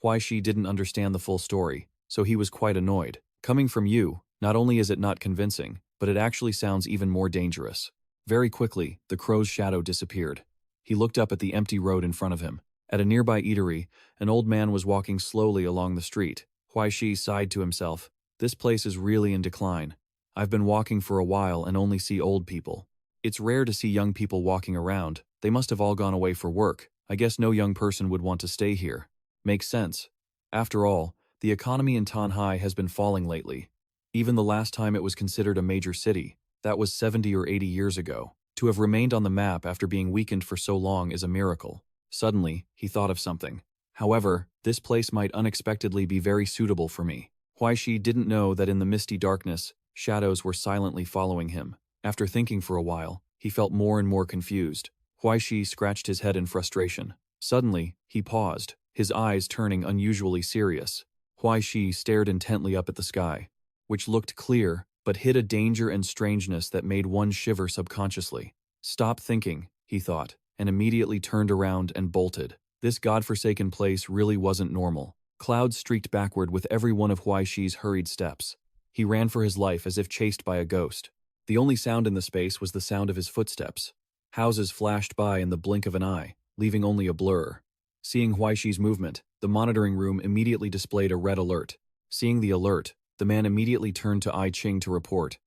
Huai Shi didn't understand the full story, so he was quite annoyed. Coming from you, not only is it not convincing, but it actually sounds even more dangerous. Very quickly, the crow's shadow disappeared. He looked up at the empty road in front of him. At a nearby eatery, an old man was walking slowly along the street. Huai Shi sighed to himself. This place is really in decline. I've been walking for a while and only see old people. It's rare to see young people walking around. They must have all gone away for work. I guess no young person would want to stay here. Makes sense. After all, the economy in Tanhai has been falling lately. Even the last time it was considered a major city, that was 70 or 80 years ago. To have remained on the map after being weakened for so long is a miracle. Suddenly, he thought of something. However, this place might unexpectedly be very suitable for me. Huai Shi didn't know that in the misty darkness, shadows were silently following him. After thinking for a while, he felt more and more confused. Huai Shi scratched his head in frustration. Suddenly, he paused, his eyes turning unusually serious. Huai Shi stared intently up at the sky, which looked clear, but hid a danger and strangeness that made one shiver subconsciously. Stop thinking, he thought, and immediately turned around and bolted. This godforsaken place really wasn't normal. Clouds streaked backward with every one of Huai Shi's hurried steps. He ran for his life as if chased by a ghost. The only sound in the space was the sound of his footsteps. Houses flashed by in the blink of an eye, leaving only a blur. Seeing Huai Shi's movement, the monitoring room immediately displayed a red alert. Seeing the alert, the man immediately turned to I Ching to report.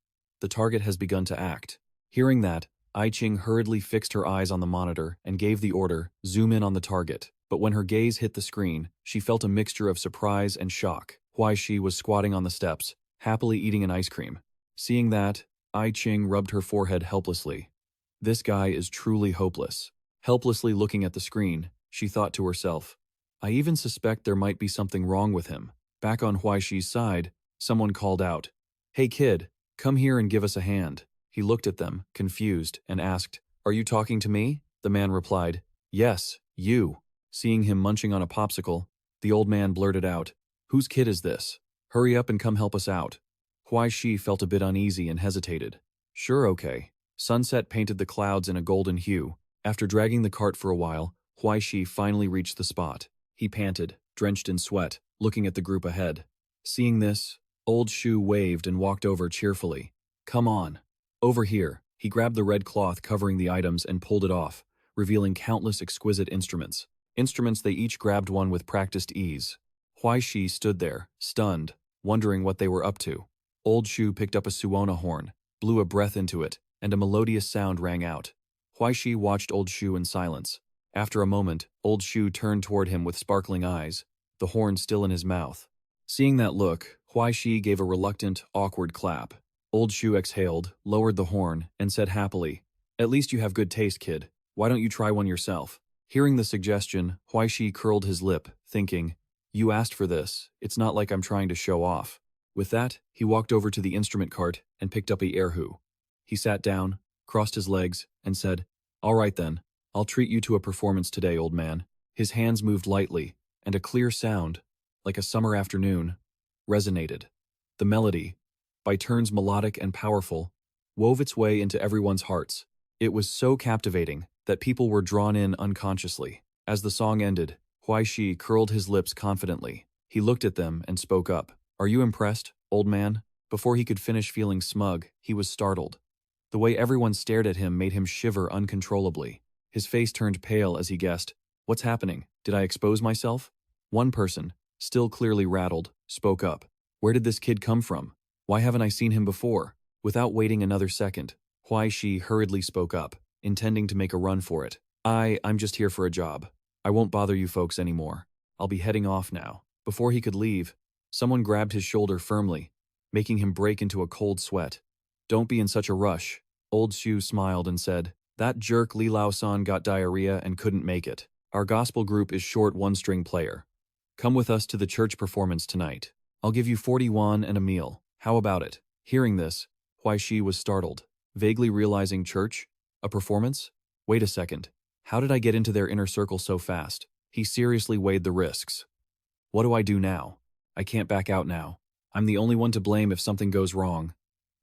The target has begun to act. Hearing that, I Ching hurriedly fixed her eyes on the monitor and gave the order, zoom in on the target. But when her gaze hit the screen, she felt a mixture of surprise and shock. Huai Shi was squatting on the steps, happily eating an ice cream. Seeing that, I Ching rubbed her forehead helplessly. This guy is truly hopeless. Helplessly looking at the screen, she thought to herself, I even suspect there might be something wrong with him. Back on Huai Shi's side, someone called out, Hey kid, come here and give us a hand. He looked at them, confused, and asked, Are you talking to me? The man replied, Yes, you. Seeing him munching on a popsicle, the old man blurted out, Whose kid is this? Hurry up and come help us out. Huai Shi felt a bit uneasy and hesitated. Sure, okay. Sunset painted the clouds in a golden hue. After dragging the cart for a while, Huai Shi finally reached the spot. He panted, drenched in sweat, looking at the group ahead. Seeing this, Old Shu waved and walked over cheerfully. Come on. Over here. He grabbed the red cloth covering the items and pulled it off, revealing countless exquisite instruments. Instruments they each grabbed one with practiced ease. Huai Shi stood there, stunned, wondering what they were up to. Old Shu picked up a suona horn, blew a breath into it, and a melodious sound rang out. Huai Shi watched Old Shu in silence. After a moment, Old Shu turned toward him with sparkling eyes, the horn still in his mouth. Seeing that look, Huai Shi gave a reluctant, awkward clap. Old Shu exhaled, lowered the horn, and said happily, "At least you have good taste, kid. Why don't you try one yourself?" Hearing the suggestion, Huai Shi curled his lip, thinking, "You asked for this. It's not like I'm trying to show off." With that, he walked over to the instrument cart and picked up a erhu. He sat down, crossed his legs, and said, "All right then, I'll treat you to a performance today, old man." His hands moved lightly, and a clear sound, like a summer afternoon, resonated. The melody, by turns melodic and powerful, wove its way into everyone's hearts. It was so captivating that people were drawn in unconsciously. As the song ended, Huai Shi curled his lips confidently. He looked at them and spoke up. "Are you impressed, old man?" Before he could finish feeling smug, he was startled. The way everyone stared at him made him shiver uncontrollably. His face turned pale as he guessed, "What's happening? Did I expose myself?" One person, still clearly rattled, spoke up. "Where did this kid come from? Why haven't I seen him before?" Without waiting another second, Huai Shi hurriedly spoke up, intending to make a run for it. I'm just here for a job. I won't bother you folks anymore. I'll be heading off now." Before he could leave, someone grabbed his shoulder firmly, making him break into a cold sweat. "Don't be in such a rush." Old Shu smiled and said, "That jerk Li Lao-san got diarrhea and couldn't make it. Our gospel group is short one-string player. Come with us to the church performance tonight. I'll give you 40 won and a meal. How about it?" Hearing this, Huai Shi was startled, vaguely realizing church? A performance? Wait a second. How did I get into their inner circle so fast? He seriously weighed the risks. What do I do now? I can't back out now. I'm the only one to blame if something goes wrong.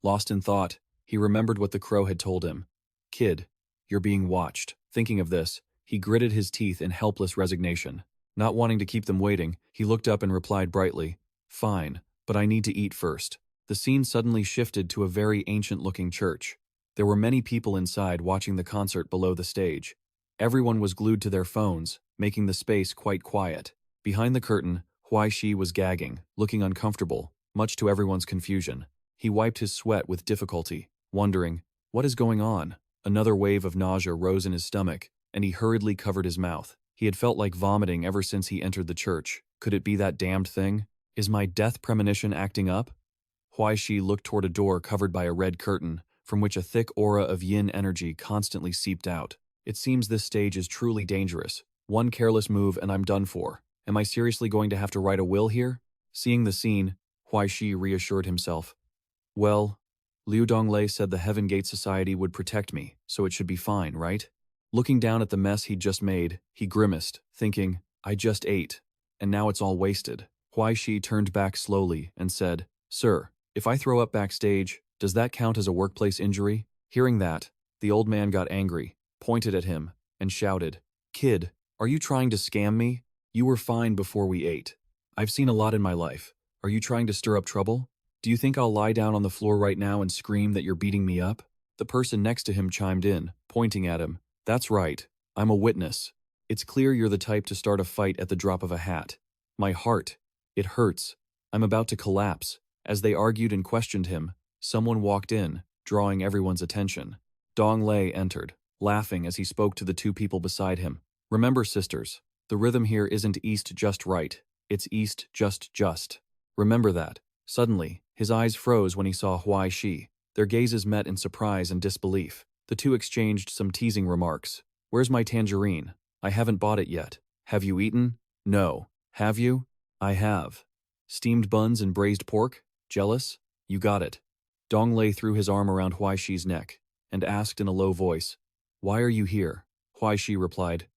Lost in thought, he remembered what the crow had told him. "Kid, you're being watched." Thinking of this, he gritted his teeth in helpless resignation. Not wanting to keep them waiting, he looked up and replied brightly, "Fine, but I need to eat first." The scene suddenly shifted to a very ancient-looking church. There were many people inside watching the concert below the stage. Everyone was glued to their phones, making the space quite quiet. Behind the curtain, Huai Shi was gagging, looking uncomfortable, much to everyone's confusion. He wiped his sweat with difficulty, wondering, what is going on? Another wave of nausea rose in his stomach, and he hurriedly covered his mouth. He had felt like vomiting ever since he entered the church. Could it be that damned thing? Is my death premonition acting up? Huai Shi looked toward a door covered by a red curtain, from which a thick aura of yin energy constantly seeped out. It seems this stage is truly dangerous. One careless move and I'm done for. Am I seriously going to have to write a will here? Seeing the scene, Huai Shi reassured himself. Well, Liu Donglei said the Heaven Gate Society would protect me, so it should be fine, right? Looking down at the mess he'd just made, he grimaced, thinking, I just ate, and now it's all wasted. Huai Shi turned back slowly and said, Sir, if I throw up backstage, does that count as a workplace injury? Hearing that, the old man got angry, pointed at him, and shouted, Kid, are you trying to scam me? You were fine before we ate. I've seen a lot in my life. Are you trying to stir up trouble? Do you think I'll lie down on the floor right now and scream that you're beating me up? The person next to him chimed in, pointing at him. That's right. I'm a witness. It's clear you're the type to start a fight at the drop of a hat. My heart. It hurts. I'm about to collapse. As they argued and questioned him, someone walked in, drawing everyone's attention. Dong Lei entered, laughing as he spoke to the two people beside him. Remember, sisters, the rhythm here isn't east just right. It's east just. Remember that. Suddenly, his eyes froze when he saw Huai Shi. Their gazes met in surprise and disbelief. The two exchanged some teasing remarks. Where's my tangerine? I haven't bought it yet. Have you eaten? No. Have you? I have. Steamed buns and braised pork? Jealous? You got it. Dong Lei threw his arm around Huai Shi's neck and asked in a low voice, Why are you here? Huai Shi replied,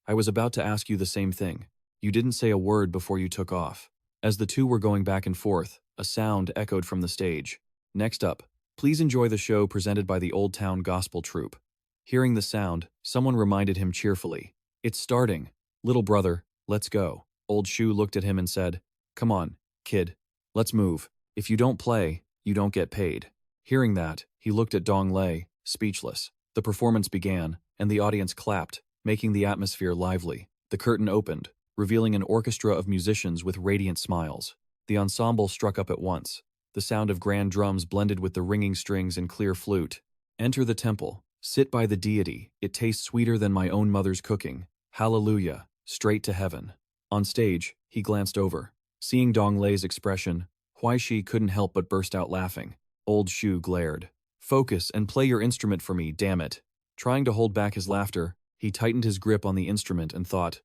I was about to ask you the same thing. You didn't say a word before you took off. As the two were going back and forth, a sound echoed from the stage. Next up, please enjoy the show presented by the Old Town Gospel Troupe. Hearing the sound, someone reminded him cheerfully, It's starting. Little brother, let's go. Old Shu looked at him and said, Come on, kid. Let's move. If you don't play, you don't get paid. Hearing that, he looked at Dong Lei, speechless. The performance began, and the audience clapped, making the atmosphere lively. The curtain opened, revealing an orchestra of musicians with radiant smiles. The ensemble struck up at once. The sound of grand drums blended with the ringing strings and clear flute. Enter the temple. Sit by the deity. It tastes sweeter than my own mother's cooking. Hallelujah. Straight to heaven. On stage, he glanced over. Seeing Dong Lei's expression, Huai Shi couldn't help but burst out laughing. Old Shu glared. Focus and play your instrument for me, damn it. Trying to hold back his laughter, he tightened his grip on the instrument and thought,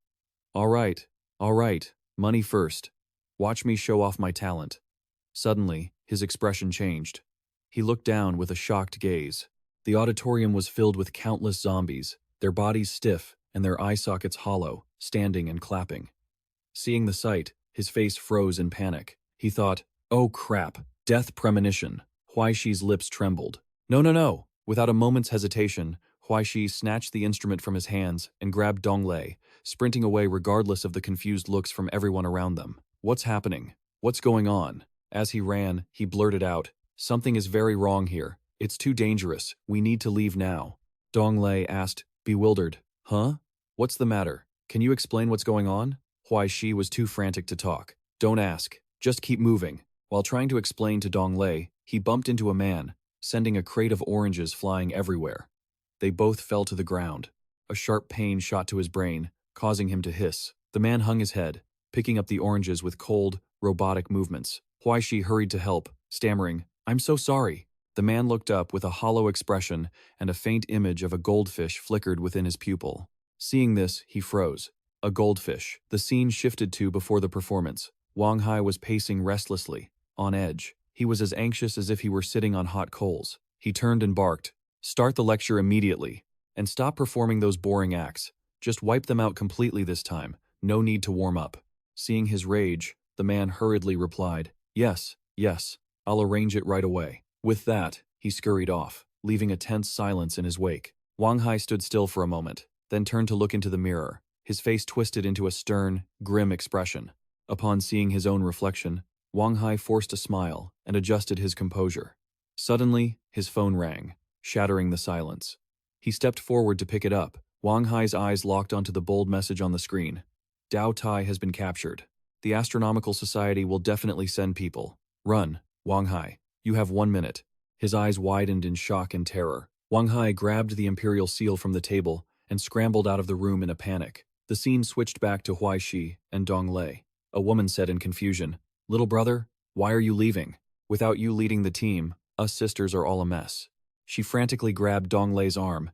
all right, money first. Watch me show off my talent. Suddenly, his expression changed. He looked down with a shocked gaze. The auditorium was filled with countless zombies, their bodies stiff and their eye sockets hollow, standing and clapping. Seeing the sight, his face froze in panic. He thought, oh crap, death premonition. Huai Shi's lips trembled. No. Without a moment's hesitation, Huai Shi snatched the instrument from his hands and grabbed Dong Lei, sprinting away regardless of the confused looks from everyone around them. What's happening? What's going on? As he ran, he blurted out, something is very wrong here. It's too dangerous. We need to leave now. Dong Lei asked, bewildered, huh? What's the matter? Can you explain what's going on? Huai Shi was too frantic to talk. Don't ask. Just keep moving. While trying to explain to Dong Lei, he bumped into a man, sending a crate of oranges flying everywhere. They both fell to the ground. A sharp pain shot to his brain, causing him to hiss. The man hung his head, picking up the oranges with cold, robotic movements. Huai Shi hurried to help, stammering, I'm so sorry. The man looked up with a hollow expression, and a faint image of a goldfish flickered within his pupil. Seeing this, he froze. A goldfish. The scene shifted to before the performance. Wang Hai was pacing restlessly, on edge. He was as anxious as if he were sitting on hot coals. He turned and barked, start the lecture immediately, and stop performing those boring acts. Just wipe them out completely this time. No need to warm up. Seeing his rage, the man hurriedly replied, yes, I'll arrange it right away. With that, he scurried off, leaving a tense silence in his wake. Wang Hai stood still for a moment, then turned to look into the mirror, his face twisted into a stern, grim expression. Upon seeing his own reflection, Wang Hai forced a smile and adjusted his composure. Suddenly, his phone rang, shattering the silence. He stepped forward to pick it up. Wang Hai's eyes locked onto the bold message on the screen. Dao Tai has been captured. The Astronomical Society will definitely send people. Run, Wang Hai. You have 1 minute. His eyes widened in shock and terror. Wang Hai grabbed the imperial seal from the table and scrambled out of the room in a panic. The scene switched back to Huai Shi and Dong Lei. A woman said in confusion, little brother, why are you leaving? Without you leading the team, us sisters are all a mess. She frantically grabbed Dong Lei's arm.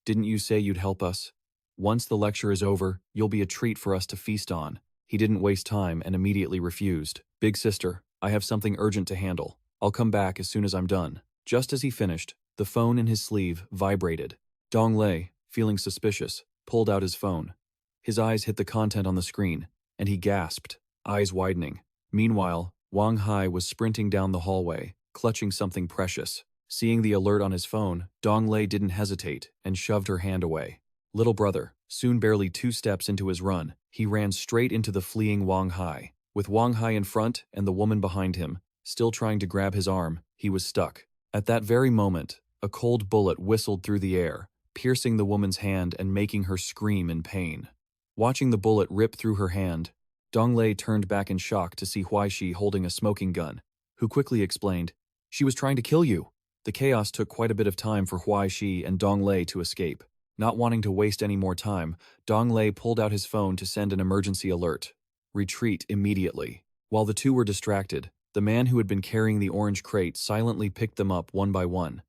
Didn't you say you'd help us? Once the lecture is over, you'll be a treat for us to feast on. He didn't waste time and immediately refused. Big sister, I have something urgent to handle. I'll come back as soon as I'm done. Just as he finished, the phone in his sleeve vibrated. Dong Lei, feeling suspicious, pulled out his phone. His eyes hit the content on the screen, and he gasped, eyes widening. Meanwhile, Wang Hai was sprinting down the hallway, clutching something precious. Seeing the alert on his phone, Dong Lei didn't hesitate and shoved her hand away. Little brother, soon barely 2 steps into his run, he ran straight into the fleeing Wang Hai. With Wang Hai in front and the woman behind him, still trying to grab his arm, he was stuck. At that very moment, a cold bullet whistled through the air, piercing the woman's hand and making her scream in pain. Watching the bullet rip through her hand, Dong Lei turned back in shock to see Huai Shi holding a smoking gun, who quickly explained, she was trying to kill you. The chaos took quite a bit of time for Huai Shi and Dong Lei to escape. Not wanting to waste any more time, Dong Lei pulled out his phone to send an emergency alert. Retreat immediately. While the two were distracted, the man who had been carrying the orange crate silently picked them up one by one.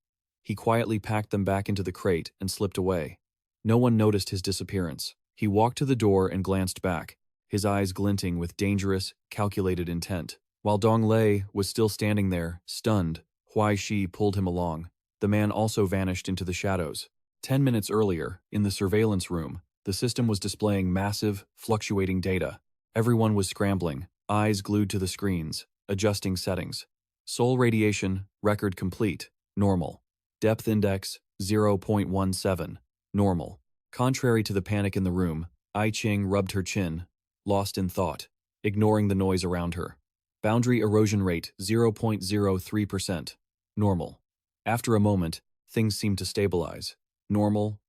He quietly packed them back into the crate and slipped away. No one noticed his disappearance. He walked to the door and glanced back, his eyes glinting with dangerous, calculated intent. While Dong Lei was still standing there, stunned, Huai Shi pulled him along. The man also vanished into the shadows. 10 minutes earlier, in the surveillance room, the system was displaying massive, fluctuating data. Everyone was scrambling, eyes glued to the screens, adjusting settings. Soul radiation, record complete, normal. Depth index, 0.17, normal. Contrary to the panic in the room, I Ching rubbed her chin, lost in thought, ignoring the noise around her. Boundary erosion rate, 0.03%, normal. After a moment, things seemed to stabilize. Normal.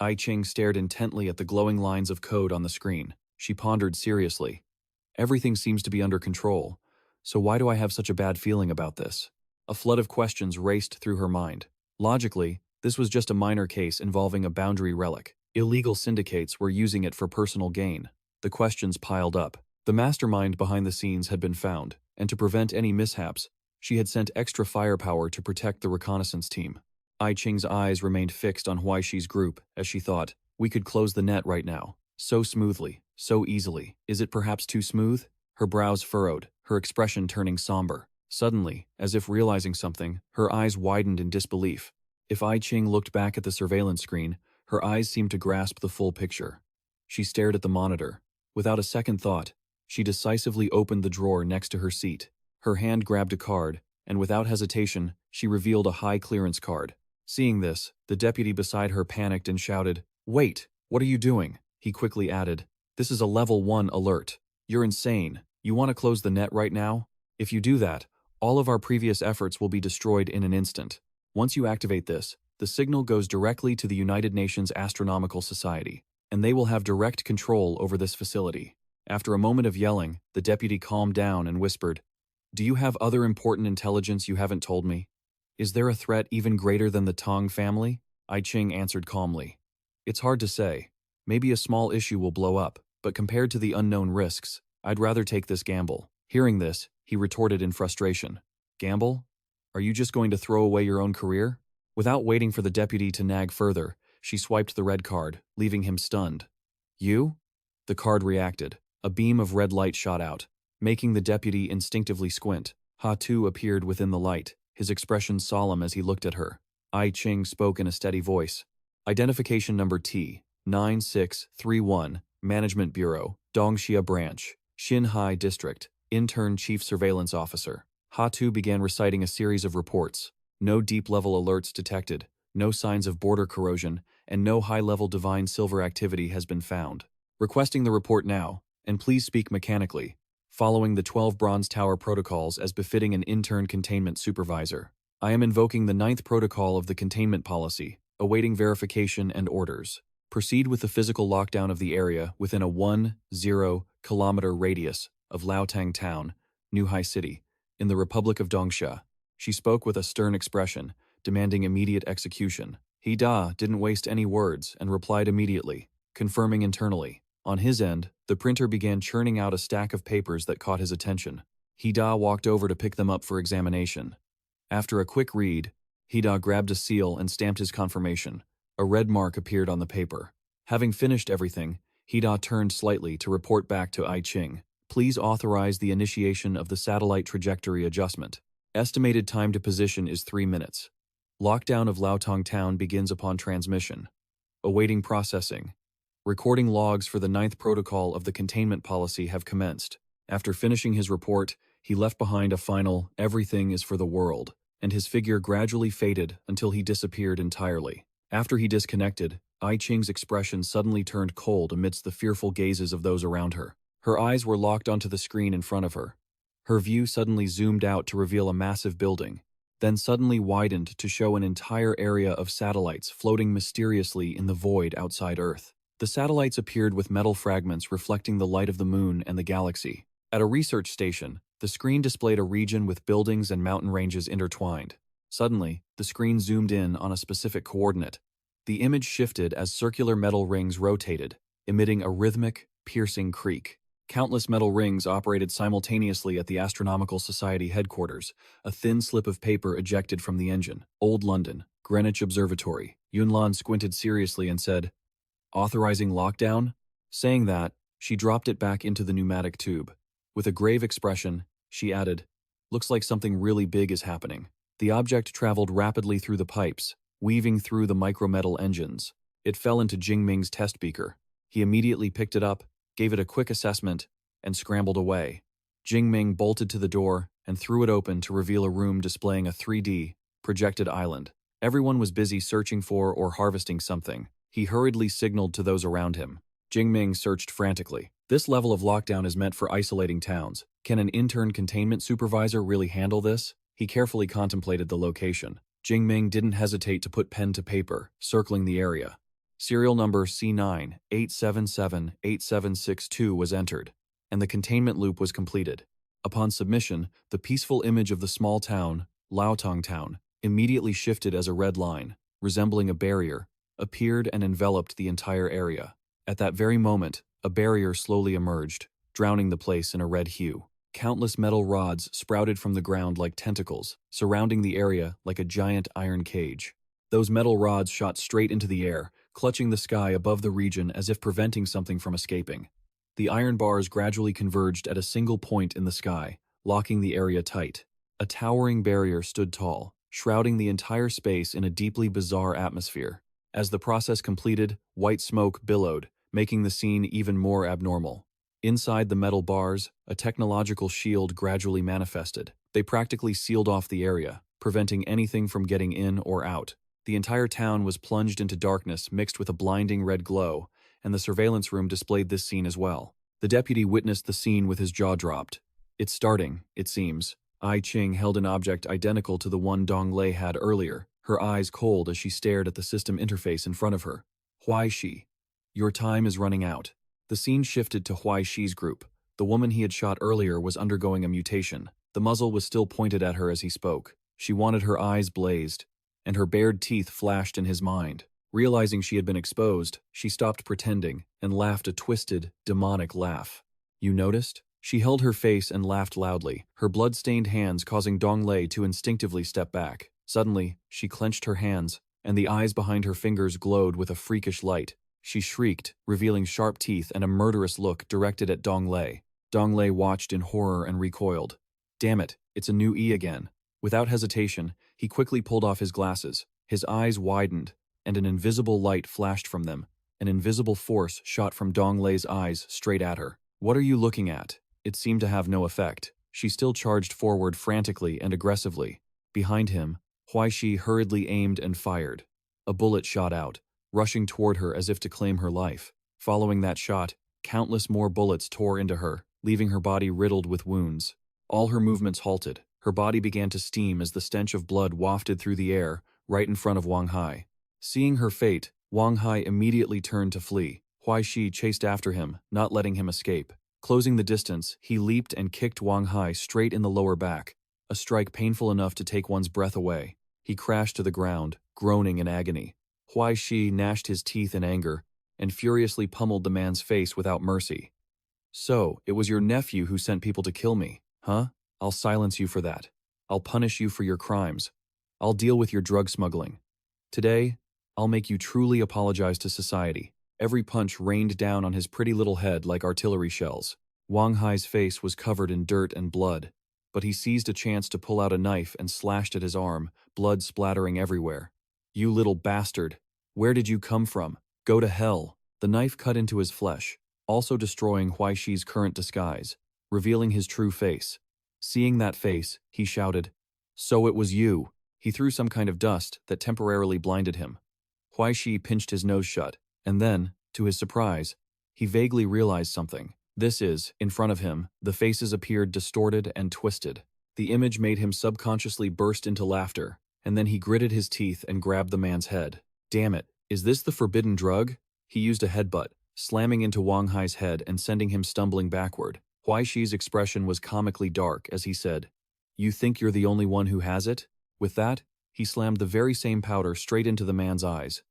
Ai Ching stared intently at the glowing lines of code on the screen. She pondered seriously. Everything seems to be under control, so why do I have such a bad feeling about this? A flood of questions raced through her mind. Logically, this was just a minor case involving a boundary relic. Illegal syndicates were using it for personal gain. The questions piled up. The mastermind behind the scenes had been found, and to prevent any mishaps, she had sent extra firepower to protect the reconnaissance team. Ai Ching's eyes remained fixed on Huai Shi's group as she thought, we could close the net right now. So smoothly, so easily. Is it perhaps too smooth? Her brows furrowed, her expression turning somber. Suddenly, as if realizing something, her eyes widened in disbelief. If Ai Ching looked back at the surveillance screen, her eyes seemed to grasp the full picture. She stared at the monitor. Without a second thought, she decisively opened the drawer next to her seat. Her hand grabbed a card, and without hesitation, she revealed a high-clearance card. Seeing this, the deputy beside her panicked and shouted, "Wait, what are you doing?" He quickly added, "This is a level 1 alert. You're insane. You want to close the net right now? If you do that, all of our previous efforts will be destroyed in an instant. Once you activate this, the signal goes directly to the United Nations Astronomical Society, and they will have direct control over this facility." After a moment of yelling, the deputy calmed down and whispered, "Do you have other important intelligence you haven't told me? Is there a threat even greater than the Tong family?" Ai Ching answered calmly. "It's hard to say. Maybe a small issue will blow up, but compared to the unknown risks, I'd rather take this gamble." Hearing this, he retorted in frustration. "Gamble? Are you just going to throw away your own career?" Without waiting for the deputy to nag further, she swiped the red card, leaving him stunned. "You?" The card reacted. A beam of red light shot out, making the deputy instinctively squint. Ha Tu appeared within the light, his expression solemn as he looked at her. Ai Ching spoke in a steady voice. "Identification number T-9631, Management Bureau, Dongxia Branch, Xinhai District, Intern Chief Surveillance Officer." Ha Tu began reciting a series of reports. No deep-level alerts detected, no signs of border corrosion, and no high-level divine silver activity has been found. Requesting the report now, and please speak mechanically, following the 12 Bronze Tower protocols as befitting an intern containment supervisor. I am invoking the 9th protocol of the containment policy, awaiting verification and orders. Proceed with the physical lockdown of the area within a 10-kilometer radius of Laotang Town, Huai City, in the Republic of Dongxia. She spoke with a stern expression, demanding immediate execution. He Da didn't waste any words and replied immediately, confirming internally. On his end, the printer began churning out a stack of papers that caught his attention. Hida walked over to pick them up for examination. After a quick read, Hida grabbed a seal and stamped his confirmation. A red mark appeared on the paper. Having finished everything, Hida turned slightly to report back to Ai Ching. "Please authorize the initiation of the satellite trajectory adjustment. Estimated time to position is 3 minutes. Lockdown of Laotong Town begins upon transmission. Awaiting processing. Recording logs for the 9th protocol of the containment policy have commenced." After finishing his report, he left behind a final, "Everything is for the world," and his figure gradually faded until he disappeared entirely. After he disconnected, Ai Ching's expression suddenly turned cold amidst the fearful gazes of those around her. Her eyes were locked onto the screen in front of her. Her view suddenly zoomed out to reveal a massive building, then suddenly widened to show an entire area of satellites floating mysteriously in the void outside Earth. The satellites appeared with metal fragments reflecting the light of the moon and the galaxy. At a research station, the screen displayed a region with buildings and mountain ranges intertwined. Suddenly, the screen zoomed in on a specific coordinate. The image shifted as circular metal rings rotated, emitting a rhythmic, piercing creak. Countless metal rings operated simultaneously at the Astronomical Society headquarters, a thin slip of paper ejected from the engine. Old London, Greenwich Observatory. Yunlan squinted seriously and said, "Authorizing lockdown?" Saying that, she dropped it back into the pneumatic tube. With a grave expression, she added, "Looks like something really big is happening." The object traveled rapidly through the pipes, weaving through the micrometal engines. It fell into Jingming's test beaker. He immediately picked it up, gave it a quick assessment, and scrambled away. Jingming bolted to the door and threw it open to reveal a room displaying a 3D, projected island. Everyone was busy searching for or harvesting something. He hurriedly signaled to those around him. Jingming searched frantically. This level of lockdown is meant for isolating towns. Can an intern containment supervisor really handle this? He carefully contemplated the location. Jingming didn't hesitate to put pen to paper, circling the area. Serial number C9-877-8762 was entered, and the containment loop was completed. Upon submission, the peaceful image of the small town, Laotong Town, immediately shifted as a red line, resembling a barrier, appeared and enveloped the entire area. At that very moment, a barrier slowly emerged, drowning the place in a red hue. Countless metal rods sprouted from the ground like tentacles, surrounding the area like a giant iron cage. Those metal rods shot straight into the air, clutching the sky above the region as if preventing something from escaping. The iron bars gradually converged at a single point in the sky, locking the area tight. A towering barrier stood tall, shrouding the entire space in a deeply bizarre atmosphere. As the process completed, white smoke billowed, making the scene even more abnormal. Inside the metal bars, a technological shield gradually manifested. They practically sealed off the area, preventing anything from getting in or out. The entire town was plunged into darkness mixed with a blinding red glow, and the surveillance room displayed this scene as well. The deputy witnessed the scene with his jaw dropped. It's starting, it seems. Ai Ching held an object identical to the one Dong Lei had earlier, her eyes cold as she stared at the system interface in front of her. Huai Shi. Your time is running out. The scene shifted to Huai Shi's group. The woman he had shot earlier was undergoing a mutation. The muzzle was still pointed at her as he spoke. She wanted her eyes blazed, and her bared teeth flashed in his mind. Realizing she had been exposed, she stopped pretending and laughed a twisted, demonic laugh. You noticed? She held her face and laughed loudly, her blood-stained hands causing Dong Lei to instinctively step back. Suddenly, she clenched her hands, and the eyes behind her fingers glowed with a freakish light. She shrieked, revealing sharp teeth and a murderous look directed at Dong Lei. Dong Lei watched in horror and recoiled. Damn it, it's a new E again. Without hesitation, he quickly pulled off his glasses. His eyes widened, and an invisible light flashed from them. An invisible force shot from Dong Lei's eyes straight at her. What are you looking at? It seemed to have no effect. She still charged forward frantically and aggressively. Behind him, Huai Shi hurriedly aimed and fired. A bullet shot out, rushing toward her as if to claim her life. Following that shot, countless more bullets tore into her, leaving her body riddled with wounds. All her movements halted. Her body began to steam as the stench of blood wafted through the air, right in front of Wang Hai. Seeing her fate, Wang Hai immediately turned to flee. Huai Shi chased after him, not letting him escape. Closing the distance, he leaped and kicked Wang Hai straight in the lower back, a strike painful enough to take one's breath away. He crashed to the ground, groaning in agony. Huai Shi gnashed his teeth in anger and furiously pummeled the man's face without mercy. So, it was your nephew who sent people to kill me, huh? I'll silence you for that. I'll punish you for your crimes. I'll deal with your drug smuggling. Today, I'll make you truly apologize to society. Every punch rained down on his pretty little head like artillery shells. Wang Hai's face was covered in dirt and blood, but he seized a chance to pull out a knife and slashed at his arm, blood splattering everywhere. You little bastard! Where did you come from? Go to hell! The knife cut into his flesh, also destroying Huai Shi's current disguise, revealing his true face. Seeing that face, he shouted, "So it was you!" He threw some kind of dust that temporarily blinded him. Huai Shi pinched his nose shut, and then, to his surprise, he vaguely realized something. This is, in front of him, the faces appeared distorted and twisted. The image made him subconsciously burst into laughter, and then he gritted his teeth and grabbed the man's head. Damn it, is this the forbidden drug? He used a headbutt, slamming into Wang Hai's head and sending him stumbling backward. Huai Shi's expression was comically dark as he said, "You think you're the only one who has it?" With that, he slammed the very same powder straight into the man's eyes.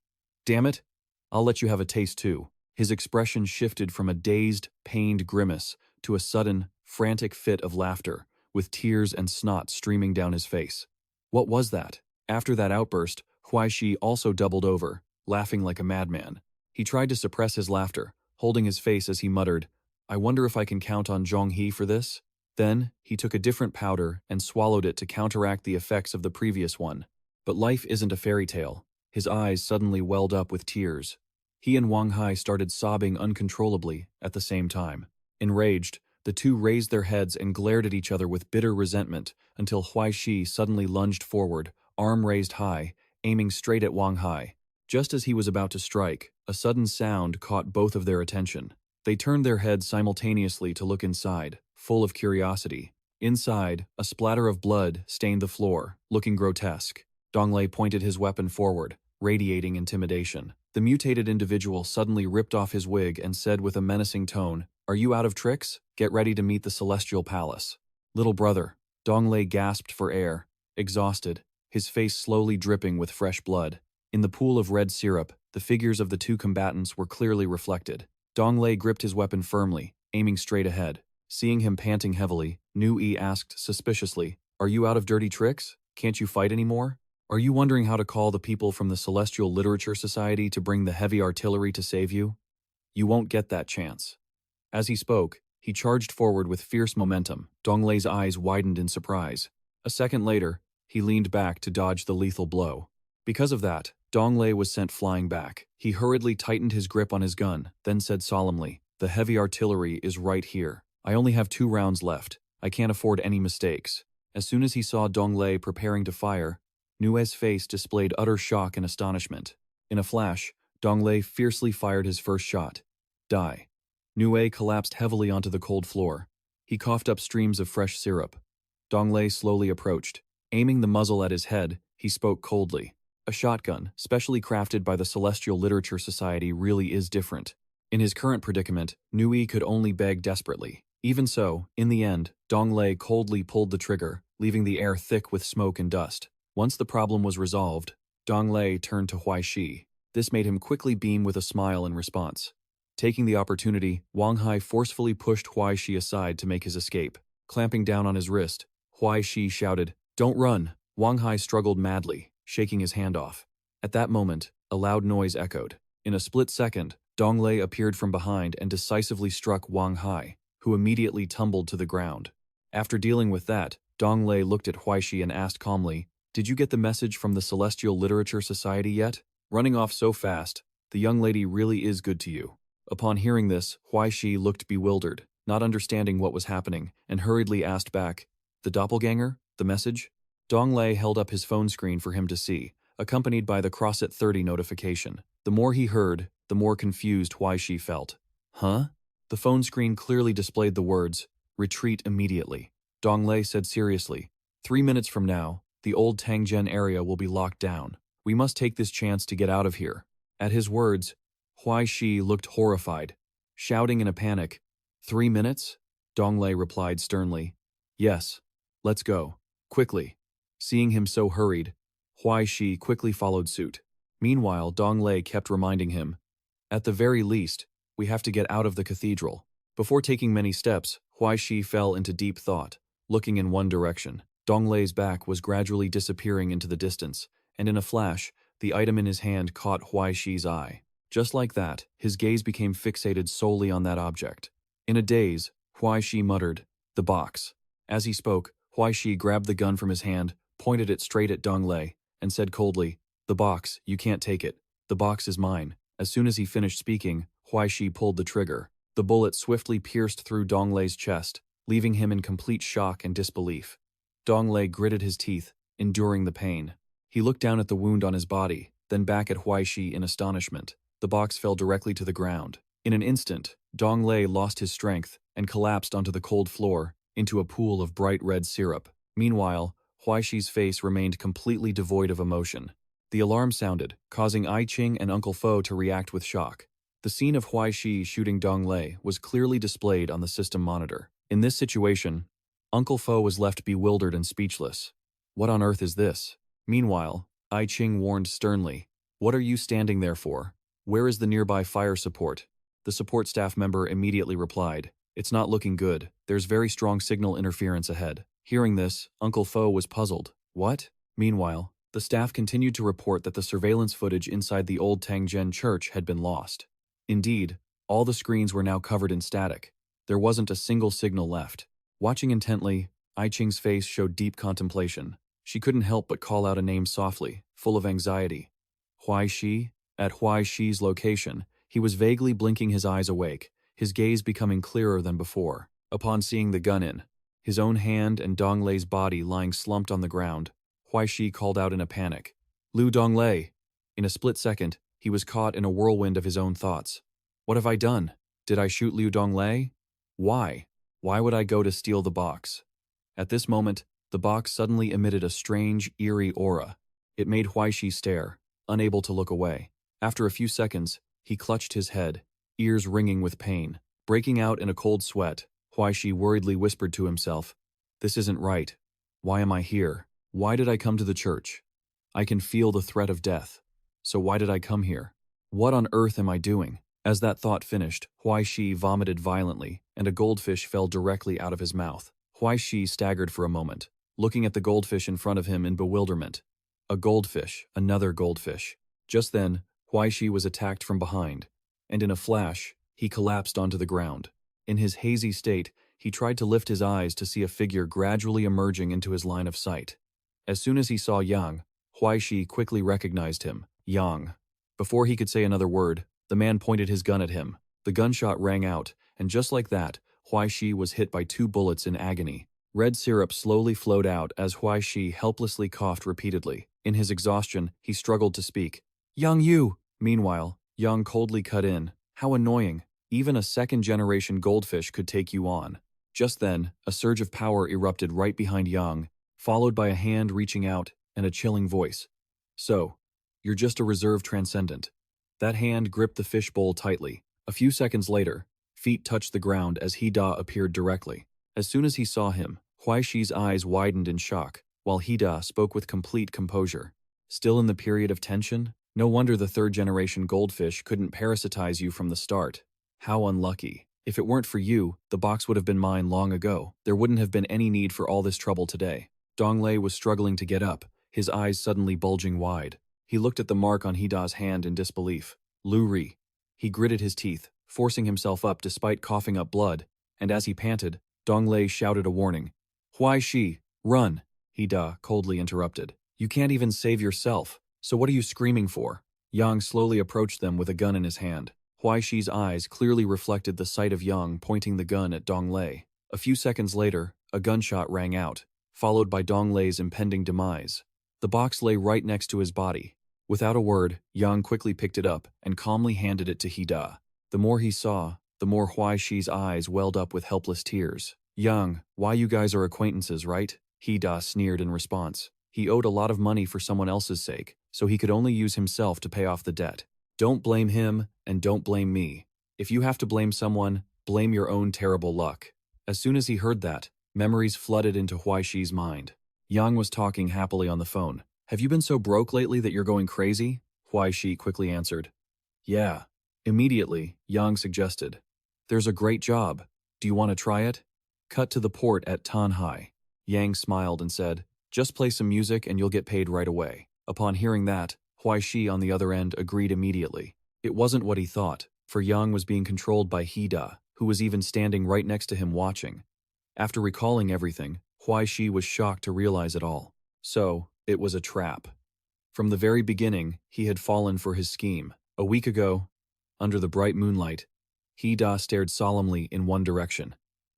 "Damn it, I'll let you have a taste too." His expression shifted from a dazed, pained grimace to a sudden, frantic fit of laughter, with tears and snot streaming down his face. What was that? After that outburst, Huai Shi also doubled over, laughing like a madman. He tried to suppress his laughter, holding his face as he muttered, "I wonder if I can count on Zhonghe for this?" Then, he took a different powder and swallowed it to counteract the effects of the previous one. But life isn't a fairy tale. His eyes suddenly welled up with tears. He and Wang Hai started sobbing uncontrollably at the same time. Enraged, the two raised their heads and glared at each other with bitter resentment until Huai Shi suddenly lunged forward, arm raised high, aiming straight at Wang Hai. Just as he was about to strike, a sudden sound caught both of their attention. They turned their heads simultaneously to look inside, full of curiosity. Inside, a splatter of blood stained the floor, looking grotesque. Dong Lei pointed his weapon forward, radiating intimidation. The mutated individual suddenly ripped off his wig and said with a menacing tone, "Are you out of tricks? Get ready to meet the Celestial Palace." "Little brother." Donglei gasped for air, exhausted, his face slowly dripping with fresh blood. In the pool of red syrup, the figures of the two combatants were clearly reflected. Donglei gripped his weapon firmly, aiming straight ahead. Seeing him panting heavily, Nui asked suspiciously, "Are you out of dirty tricks? Can't you fight anymore? Are you wondering how to call the people from the Celestial Literature Society to bring the heavy artillery to save you? You won't get that chance." As he spoke, he charged forward with fierce momentum. Donglei's eyes widened in surprise. A second later, he leaned back to dodge the lethal blow. Because of that, Donglei was sent flying back. He hurriedly tightened his grip on his gun, then said solemnly, "The heavy artillery is right here. I only have 2 rounds left. I can't afford any mistakes." As soon as he saw Donglei preparing to fire, Nue's face displayed utter shock and astonishment. In a flash, Donglei fiercely fired his first shot. Die. Nue collapsed heavily onto the cold floor. He coughed up streams of fresh syrup. Donglei slowly approached. Aiming the muzzle at his head, he spoke coldly. "A shotgun, specially crafted by the Celestial Literature Society, really is different." In his current predicament, Nui could only beg desperately. Even so, in the end, Donglei coldly pulled the trigger, leaving the air thick with smoke and dust. Once the problem was resolved, Donglei turned to Huai Shi. This made him quickly beam with a smile in response. Taking the opportunity, Wang Hai forcefully pushed Huai Shi aside to make his escape. Clamping down on his wrist, Huai Shi shouted, "Don't run!" Wang Hai struggled madly, shaking his hand off. At that moment, a loud noise echoed. In a split second, Donglei appeared from behind and decisively struck Wang Hai, who immediately tumbled to the ground. After dealing with that, Donglei looked at Huai Shi and asked calmly, "Did you get the message from the Celestial Literature Society yet? Running off so fast, the young lady really is good to you." Upon hearing this, Huai Shi looked bewildered, not understanding what was happening, and hurriedly asked back, "The doppelganger? The message?" Donglei held up his phone screen for him to see, accompanied by the cross at 30 notification. The more he heard, the more confused Huai Shi felt. "Huh?" The phone screen clearly displayed the words, "Retreat immediately." Donglei said seriously, 3 minutes from now, the old Tangzhen area will be locked down. We must take this chance to get out of here." At his words, Huai Shi looked horrified. Shouting in a panic, 3 minutes? Donglei replied sternly, "Yes. Let's go. Quickly." Seeing him so hurried, Huai Shi quickly followed suit. Meanwhile, Donglei kept reminding him, "At the very least, we have to get out of the cathedral." Before taking many steps, Huai Shi fell into deep thought, looking in one direction. Donglei's back was gradually disappearing into the distance, and in a flash, the item in his hand caught Huai Shi's eye. Just like that, his gaze became fixated solely on that object. In a daze, Huai Shi muttered, "The box." As he spoke, Huai Shi grabbed the gun from his hand, pointed it straight at Donglei, and said coldly, "The box, you can't take it. The box is mine." As soon as he finished speaking, Huai Shi pulled the trigger. The bullet swiftly pierced through Donglei's chest, leaving him in complete shock and disbelief. Donglei gritted his teeth, enduring the pain. He looked down at the wound on his body, then back at Huai Shi in astonishment. The box fell directly to the ground. In an instant, Donglei lost his strength and collapsed onto the cold floor, into a pool of bright red syrup. Meanwhile, Huai Shi's face remained completely devoid of emotion. The alarm sounded, causing I Ching and Uncle Fo to react with shock. The scene of Huai Shi shooting Donglei was clearly displayed on the system monitor. In this situation, Uncle Fo was left bewildered and speechless. What on earth is this? Meanwhile, I Ching warned sternly, "What are you standing there for? Where is the nearby fire support?" The support staff member immediately replied, "It's not looking good. There's very strong signal interference ahead." Hearing this, Uncle Fo was puzzled. What? Meanwhile, the staff continued to report that the surveillance footage inside the old Tangzhen church had been lost. Indeed, all the screens were now covered in static. There wasn't a single signal left. Watching intently, I Ching's face showed deep contemplation. She couldn't help but call out a name softly, full of anxiety. Huai Shi? At Huai Shi's location, he was vaguely blinking his eyes awake, his gaze becoming clearer than before. Upon seeing the gun-in, his own hand and Donglei's body lying slumped on the ground, Huai Shi called out in a panic, "Liu Donglei!" In a split second, he was caught in a whirlwind of his own thoughts. What have I done? Did I shoot Liu Donglei? Why? Why would I go to steal the box? At this moment, the box suddenly emitted a strange, eerie aura. It made Huai Shi stare, unable to look away. After a few seconds, he clutched his head, ears ringing with pain. Breaking out in a cold sweat, Huai Shi worriedly whispered to himself, "This isn't right. Why am I here? Why did I come to the church? I can feel the threat of death. So why did I come here? What on earth am I doing?" As that thought finished, Huai Shi vomited violently, and a goldfish fell directly out of his mouth. Huai Shi staggered for a moment, looking at the goldfish in front of him in bewilderment. A goldfish, another goldfish. Just then, Huai Shi was attacked from behind, and in a flash, he collapsed onto the ground. In his hazy state, he tried to lift his eyes to see a figure gradually emerging into his line of sight. As soon as he saw Yang, Huai Shi quickly recognized him. Yang. Before he could say another word, the man pointed his gun at him. The gunshot rang out, and just like that, Huai Shi was hit by 2 bullets in agony. Red syrup slowly flowed out as Huai Shi helplessly coughed repeatedly. In his exhaustion, he struggled to speak. "Yang Yu!" Meanwhile, Yang coldly cut in. "How annoying. Even a second-generation goldfish could take you on." Just then, a surge of power erupted right behind Yang, followed by a hand reaching out and a chilling voice. "So, you're just a reserve transcendent." That hand gripped the fishbowl tightly. A few seconds later, feet touched the ground as Hida appeared directly. As soon as he saw him, Huai Shi's eyes widened in shock, while Hida spoke with complete composure. "Still in the period of tension? No wonder the third-generation goldfish couldn't parasitize you from the start. How unlucky. If it weren't for you, the box would have been mine long ago. There wouldn't have been any need for all this trouble today." Donglei was struggling to get up, his eyes suddenly bulging wide. He looked at the mark on Hida's hand in disbelief. Lu Ri. He gritted his teeth, forcing himself up despite coughing up blood, and as he panted, Donglei shouted a warning. "Huai Shi, run!" Hida coldly interrupted. "You can't even save yourself, so what are you screaming for?" Yang slowly approached them with a gun in his hand. Huai Shi's eyes clearly reflected the sight of Yang pointing the gun at Donglei. A few seconds later, a gunshot rang out, followed by Donglei's impending demise. The box lay right next to his body. Without a word, Yang quickly picked it up and calmly handed it to Hida. The more he saw, the more Huai Shi's eyes welled up with helpless tears. "Yang, why you guys are acquaintances, right?" Hida sneered in response. He owed a lot of money for someone else's sake, so he could only use himself to pay off the debt. Don't blame him, and don't blame me. If you have to blame someone, blame your own terrible luck. As soon as he heard that, memories flooded into Huai Shi's mind. Yang was talking happily on the phone. "Have you been so broke lately that you're going crazy?" Huai Shi quickly answered. "Yeah." Immediately, Yang suggested, "There's a great job. Do you want to try it?" Cut to the port at Tanhai. Yang smiled and said, "Just play some music and you'll get paid right away." Upon hearing that, Huai Shi on the other end agreed immediately. It wasn't what he thought, for Yang was being controlled by Hida, who was even standing right next to him watching. After recalling everything, Huai Shi was shocked to realize it all. So, it was a trap. From the very beginning, he had fallen for his scheme. A week ago, under the bright moonlight, Hida stared solemnly in one direction,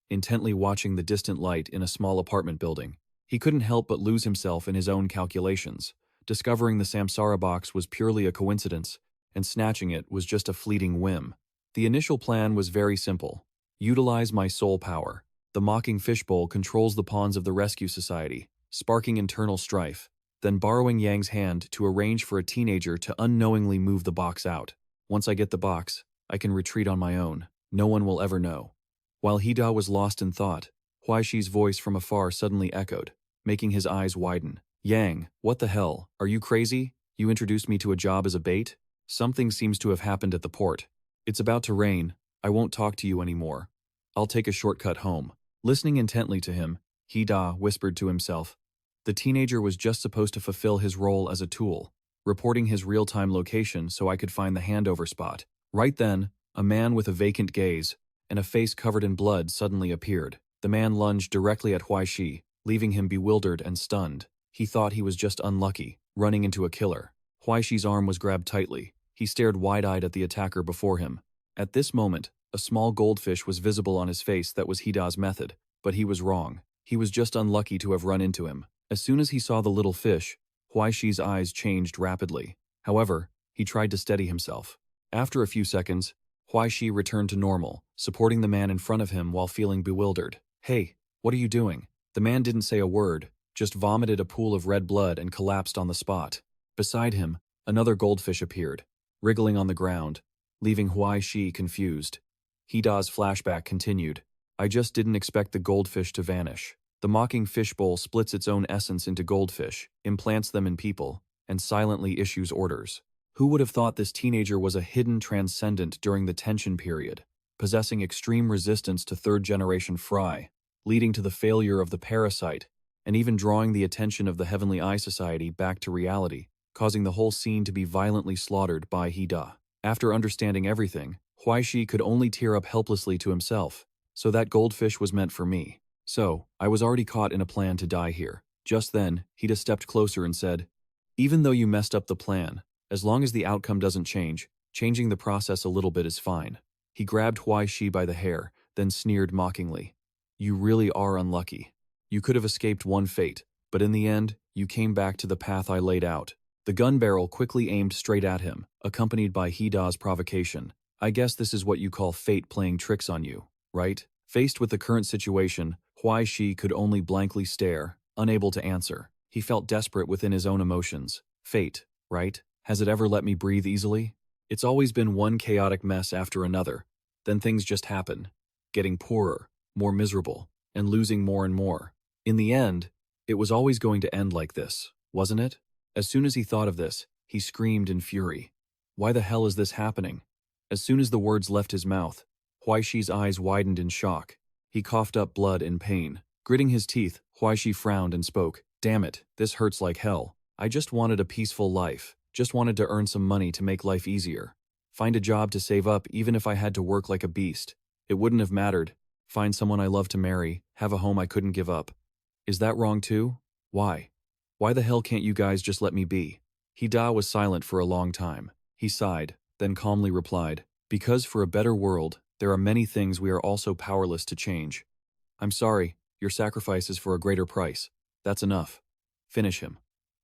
intently watching the distant light in a small apartment building. He couldn't help but lose himself in his own calculations, discovering the Samsara box was purely a coincidence, and snatching it was just a fleeting whim. The initial plan was very simple. Utilize my soul power. The mocking fishbowl controls the pawns of the rescue society, sparking internal strife, then borrowing Yang's hand to arrange for a teenager to unknowingly move the box out. Once I get the box, I can retreat on my own. No one will ever know. While Hida was lost in thought, Huai Shi's voice from afar suddenly echoed, making his eyes widen. "Yang, what the hell? Are you crazy? You introduced me to a job as a bait? Something seems to have happened at the port. It's about to rain. I won't talk to you anymore. I'll take a shortcut home." Listening intently to him, Hida whispered to himself. The teenager was just supposed to fulfill his role as a tool, reporting his real-time location so I could find the handover spot. Right then, a man with a vacant gaze and a face covered in blood suddenly appeared. The man lunged directly at Huai Shi, leaving him bewildered and stunned. He thought he was just unlucky, running into a killer. Huai Shi's arm was grabbed tightly. He stared wide-eyed at the attacker before him. At this moment, a small goldfish was visible on his face. That was Hida's method, but he was wrong. He was just unlucky to have run into him. As soon as he saw the little fish, Huai Shi's eyes changed rapidly. However, he tried to steady himself. After a few seconds, Huai Shi returned to normal, supporting the man in front of him while feeling bewildered. "Hey, what are you doing?" The man didn't say a word, just vomited a pool of red blood and collapsed on the spot. Beside him, another goldfish appeared. wriggling on the ground, leaving Huai Shi confused. Hida's flashback continued. I just didn't expect the goldfish to vanish. The mocking fishbowl splits its own essence into goldfish, implants them in people, and silently issues orders. Who would have thought this teenager was a hidden transcendent during the tension period, possessing extreme resistance to third-generation Fry, leading to the failure of the parasite, and even drawing the attention of the Heavenly Eye Society back to reality, causing the whole scene to be violently slaughtered by Hida. After understanding everything, Huai Shi could only tear up helplessly to himself. So that goldfish was meant for me. So, I was already caught in a plan to die here. Just then, Hida stepped closer and said, even though you messed up the plan, as long as the outcome doesn't change, changing the process a little bit is fine. He grabbed Huai Shi by the hair, then sneered mockingly. You really are unlucky. You could have escaped one fate, but in the end, you came back to the path I laid out. The gun barrel quickly aimed straight at him, accompanied by Hida's provocation. I guess this is what you call fate playing tricks on you, right? Faced with the current situation, Huai Shi could only blankly stare, unable to answer. He felt desperate within his own emotions. Fate, right? Has it ever let me breathe easily? It's always been one chaotic mess after another. Then things just happen, getting poorer, more miserable, and losing more and more. In the end, it was always going to end like this, wasn't it? As soon as he thought of this, he screamed in fury. Why the hell is this happening? As soon as the words left his mouth, Huai Shi's eyes widened in shock. He coughed up blood in pain. Gritting his teeth, Huai Shi frowned and spoke. Damn it, this hurts like hell. I just wanted a peaceful life. Just wanted to earn some money to make life easier. Find a job to save up even if I had to work like a beast. It wouldn't have mattered. Find someone I love to marry, have a home I couldn't give up. Is that wrong too? Why? Why the hell can't you guys just let me be? Hida was silent for a long time. He sighed, then calmly replied, because for a better world, there are many things we are also powerless to change. I'm sorry, your sacrifice is for a greater price. That's enough. Finish him.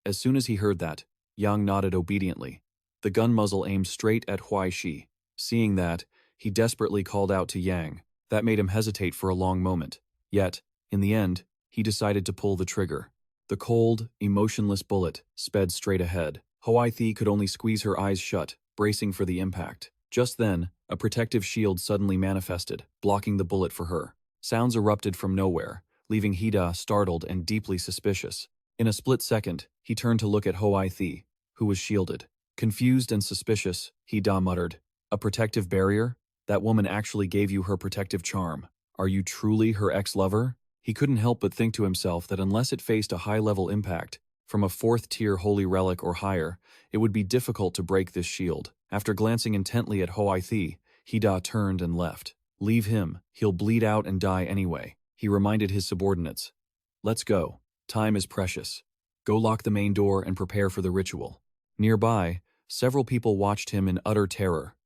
As soon as he heard that, Yang nodded obediently. The gun muzzle aimed straight at Huai Shi. Seeing that, he desperately called out to Yang. That made him hesitate for a long moment. Yet, in the end, he decided to pull the trigger. The cold, emotionless bullet sped straight ahead. Huai Thi could only squeeze her eyes shut, bracing for the impact. Just then, a protective shield suddenly manifested, blocking the bullet for her. Sounds erupted from nowhere, leaving Hida startled and deeply suspicious. In a split second, he turned to look at Huai Thi, who was shielded. Confused and suspicious, Hida muttered, a protective barrier? That woman actually gave you her protective charm. Are you truly her ex-lover? He couldn't help but think to himself that unless it faced a high-level impact, from a 4th-tier holy relic or higher, it would be difficult to break this shield. After glancing intently at Huai Thi, Hida turned and left. Leave him, he'll bleed out and die anyway. He reminded his subordinates. Let's go. Time is precious. Go lock the main door and prepare for the ritual. Nearby, several people watched him in utter terror.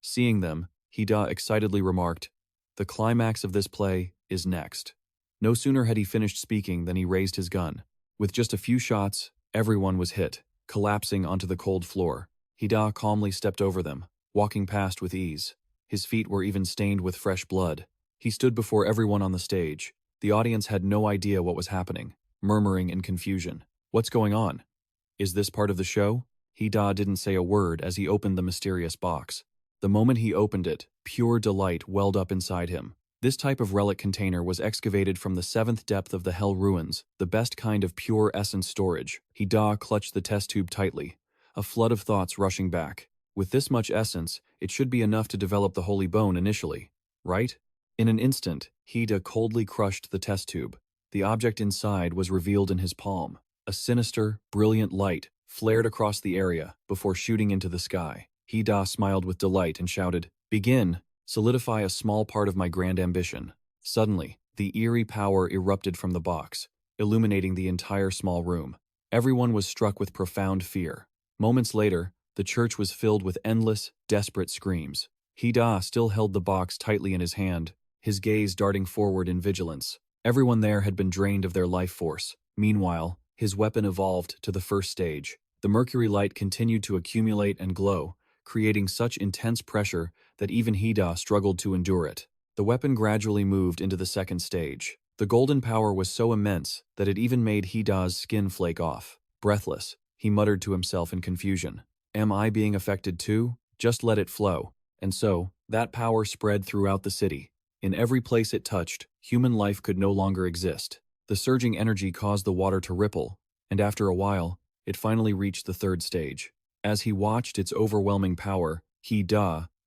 Seeing them, Hida excitedly remarked, the climax of this play is next. No sooner had he finished speaking than he raised his gun. With just a few shots, everyone was hit, collapsing onto the cold floor. Hida calmly stepped over them, walking past with ease. His feet were even stained with fresh blood. He stood before everyone on the stage. The audience had no idea what was happening, murmuring in confusion. What's going on? Is this part of the show? Hida didn't say a word as he opened the mysterious box. The moment he opened it, pure delight welled up inside him. This type of relic container was excavated from the 7th depth of the Hell Ruins, the best kind of pure essence storage. Hida clutched the test tube tightly, a flood of thoughts rushing back. With this much essence, it should be enough to develop the holy bone initially, right? In an instant, Hida coldly crushed the test tube. The object inside was revealed in his palm. A sinister, brilliant light flared across the area before shooting into the sky. Hida smiled with delight and shouted, begin! Solidify a small part of my grand ambition. Suddenly, the eerie power erupted from the box, illuminating the entire small room. Everyone was struck with profound fear. Moments later, the church was filled with endless, desperate screams. Hida still held the box tightly in his hand, his gaze darting forward in vigilance. Everyone there had been drained of their life force. Meanwhile, his weapon evolved to the 1st stage. The mercury light continued to accumulate and glow, creating such intense pressure that even Hida struggled to endure it. The weapon gradually moved into the 2nd stage. The golden power was so immense that it even made Hida's skin flake off. Breathless, he muttered to himself in confusion. Am I being affected too? Just let it flow. And so, that power spread throughout the city. In every place it touched, human life could no longer exist. The surging energy caused the water to ripple, and after a while, it finally reached the third stage. As he watched its overwhelming power,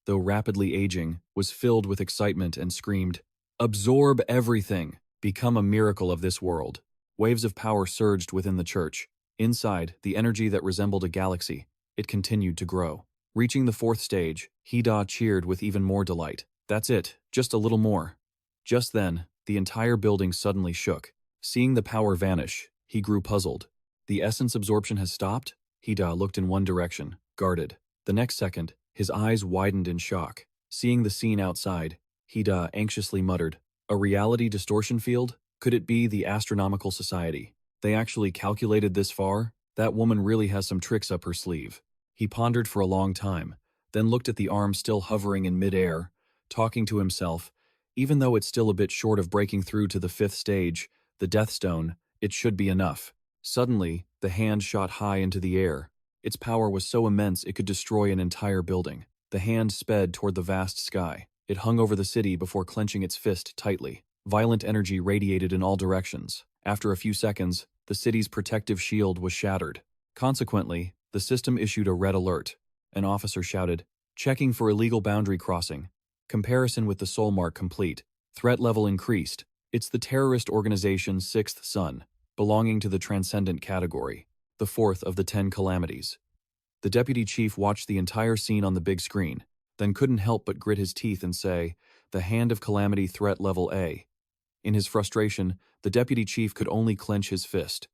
though rapidly aging, was filled with excitement and screamed, "Absorb everything! Become a miracle of this world." Waves of power surged within the church. Inside, the energy that resembled a galaxy, it continued to grow. Reaching the fourth stage, Hida cheered with even more delight. "That's it, just a little more." Just then, the entire building suddenly shook. Seeing the power vanish, he grew puzzled. The essence absorption has stopped? Hida looked in one direction, guarded. The next second, his eyes widened in shock. Seeing the scene outside, Hida anxiously muttered, "A reality distortion field? Could it be the Astronomical Society? They actually calculated this far? That woman really has some tricks up her sleeve." He pondered for a long time, then looked at the arm still hovering in midair, talking to himself. Even though it's still a bit short of breaking through to the fifth stage, the Death Stone, it should be enough. Suddenly, the hand shot high into the air. Its power was so immense it could destroy an entire building. The hand sped toward the vast sky. It hung over the city before clenching its fist tightly. Violent energy radiated in all directions. After a few seconds, the city's protective shield was shattered. Consequently, the system issued a red alert. An officer shouted, "Checking for illegal boundary crossing. Comparison with the soul mark complete. Threat level increased. It's the terrorist organization Sixth Sun, belonging to the transcendent category, the fourth of the 10 calamities." The deputy chief watched the entire scene on the big screen, then couldn't help but grit his teeth and say, "The hand of calamity, threat level A." In his frustration, the deputy chief could only clench his fist.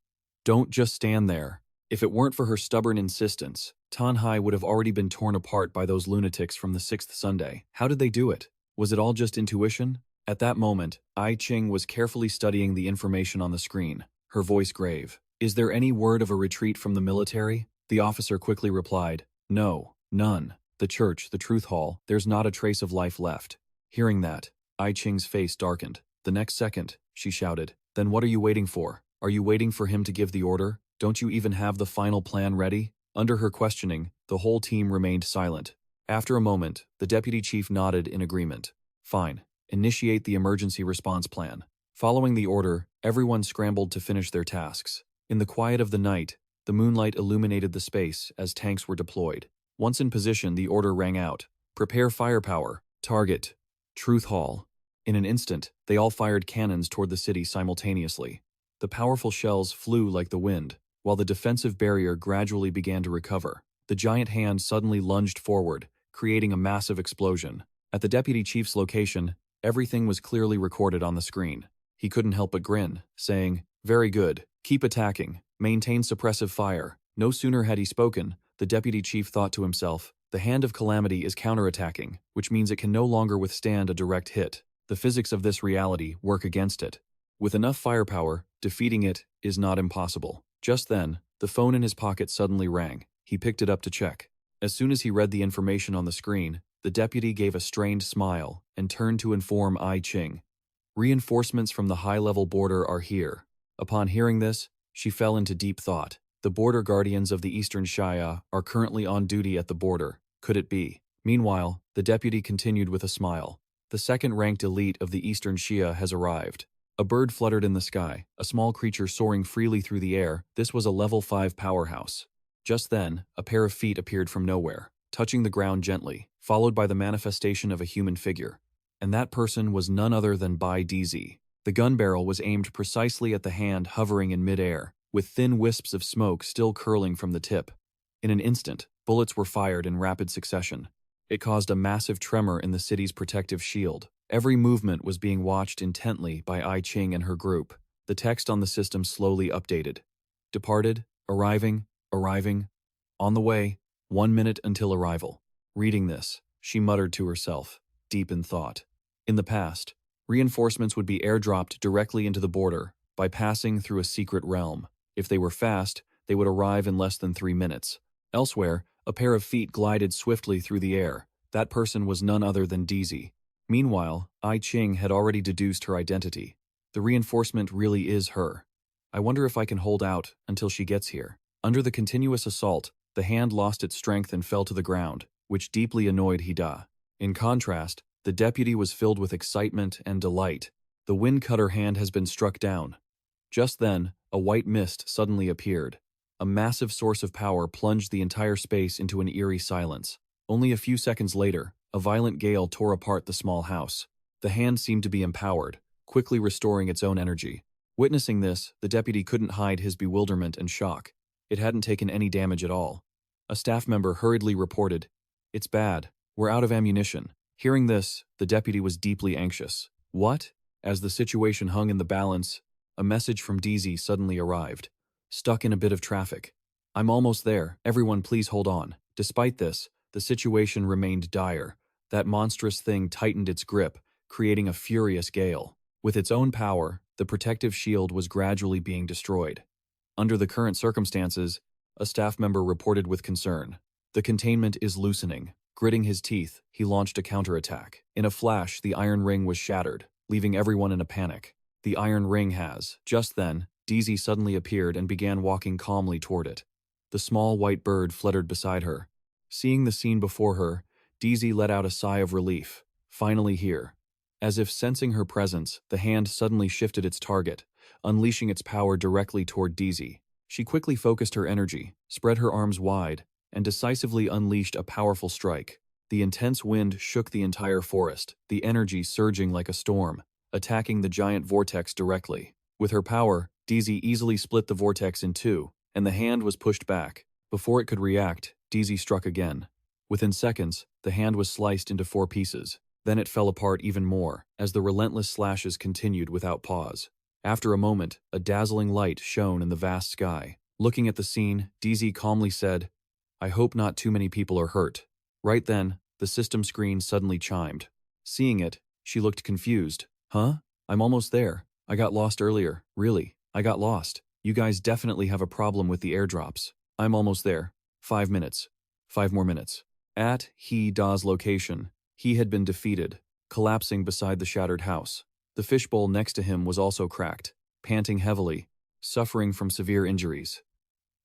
"Don't just stand there." If it weren't for her stubborn insistence, Tanhai would have already been torn apart by those lunatics from the sixth Sunday. How did they do it? Was it all just intuition? At that moment, Ai Ching was carefully studying the information on the screen, her voice grave. "Is there any word of a retreat from the military?" The officer quickly replied, "No, none. The church, the truth hall, there's not a trace of life left." Hearing that, Ai Ching's face darkened. The next second, she shouted, "Then what are you waiting for? Are you waiting for him to give the order? Don't you even have the final plan ready?" Under her questioning, the whole team remained silent. After a moment, the deputy chief nodded in agreement. "Fine. Initiate the emergency response plan." Following the order, everyone scrambled to finish their tasks. In the quiet of the night, the moonlight illuminated the space as tanks were deployed. Once in position, the order rang out. "Prepare firepower. Target. Truth Hall." In an instant, they all fired cannons toward the city simultaneously. The powerful shells flew like the wind, while the defensive barrier gradually began to recover. The giant hand suddenly lunged forward, creating a massive explosion. At the deputy chief's location, everything was clearly recorded on the screen. He couldn't help but grin, saying, "Very good. Keep attacking. Maintain suppressive fire." No sooner had he spoken, the deputy chief thought to himself, "The hand of calamity is counterattacking, which means it can no longer withstand a direct hit. The physics of this reality work against it. With enough firepower, defeating it is not impossible." Just then, the phone in his pocket suddenly rang. He picked it up to check. As soon as he read the information on the screen, the deputy gave a strained smile and turned to inform Ai Ching. "Reinforcements from the high-level border are here." Upon hearing this, she fell into deep thought. The border guardians of the Eastern Shia are currently on duty at the border. Could it be? Meanwhile, the deputy continued with a smile. "The second-ranked elite of the Eastern Shia has arrived." A bird fluttered in the sky, a small creature soaring freely through the air. This was a level 5 powerhouse. Just then, a pair of feet appeared from nowhere, touching the ground gently, followed by the manifestation of a human figure. And that person was none other than Bai DZ. The gun barrel was aimed precisely at the hand hovering in midair, with thin wisps of smoke still curling from the tip. In an instant, bullets were fired in rapid succession. It caused a massive tremor in the city's protective shield. Every movement was being watched intently by Ai Ching and her group. The text on the system slowly updated. "Departed, arriving, on the way, 1 minute until arrival." Reading this, she muttered to herself, deep in thought. In the past, reinforcements would be airdropped directly into the border by passing through a secret realm. If they were fast, they would arrive in less than 3 minutes. Elsewhere, a pair of feet glided swiftly through the air. That person was none other than DZ. Meanwhile, Ai Ching had already deduced her identity. The reinforcement really is her. I wonder if I can hold out until she gets here. Under the continuous assault, the hand lost its strength and fell to the ground. which deeply annoyed Hida. In contrast, the deputy was filled with excitement and delight. The wind cutter hand has been struck down. Just then, a white mist suddenly appeared. A massive source of power plunged the entire space into an eerie silence. Only a few seconds later, a violent gale tore apart the small house. The hand seemed to be empowered, quickly restoring its own energy. Witnessing this, the deputy couldn't hide his bewilderment and shock. It hadn't taken any damage at all. A staff member hurriedly reported, "It's bad. We're out of ammunition." Hearing this, the deputy was deeply anxious. What? As the situation hung in the balance, a message from DZ suddenly arrived. "Stuck in a bit of traffic. I'm almost there. Everyone please hold on." Despite this, the situation remained dire. That monstrous thing tightened its grip, creating a furious gale. With its own power, the protective shield was gradually being destroyed. Under the current circumstances, a staff member reported with concern. "The containment is loosening." Gritting his teeth, he launched a counterattack. In a flash, the iron ring was shattered, leaving everyone in a panic. The iron ring has. Just then, DZ suddenly appeared and began walking calmly toward it. The small white bird fluttered beside her. Seeing the scene before her, DZ let out a sigh of relief. Finally here. As if sensing her presence, the hand suddenly shifted its target, unleashing its power directly toward DZ. She quickly focused her energy, spread her arms wide, and decisively unleashed a powerful strike. The intense wind shook the entire forest, the energy surging like a storm, attacking the giant vortex directly. With her power, DZ easily split the vortex in two, and the hand was pushed back. Before it could react, DZ struck again. Within seconds, the hand was sliced into 4 pieces. Then it fell apart even more, as the relentless slashes continued without pause. After a moment, a dazzling light shone in the vast sky. Looking at the scene, DZ calmly said, "I hope not too many people are hurt." Right then, the system screen suddenly chimed. Seeing it, she looked confused. "Huh? I'm almost there. I got lost earlier. Really, I got lost. You guys definitely have a problem with the airdrops. I'm almost there. 5 minutes. 5 more minutes." At Da's location, he had been defeated, collapsing beside the shattered house. The fishbowl next to him was also cracked, panting heavily, suffering from severe injuries.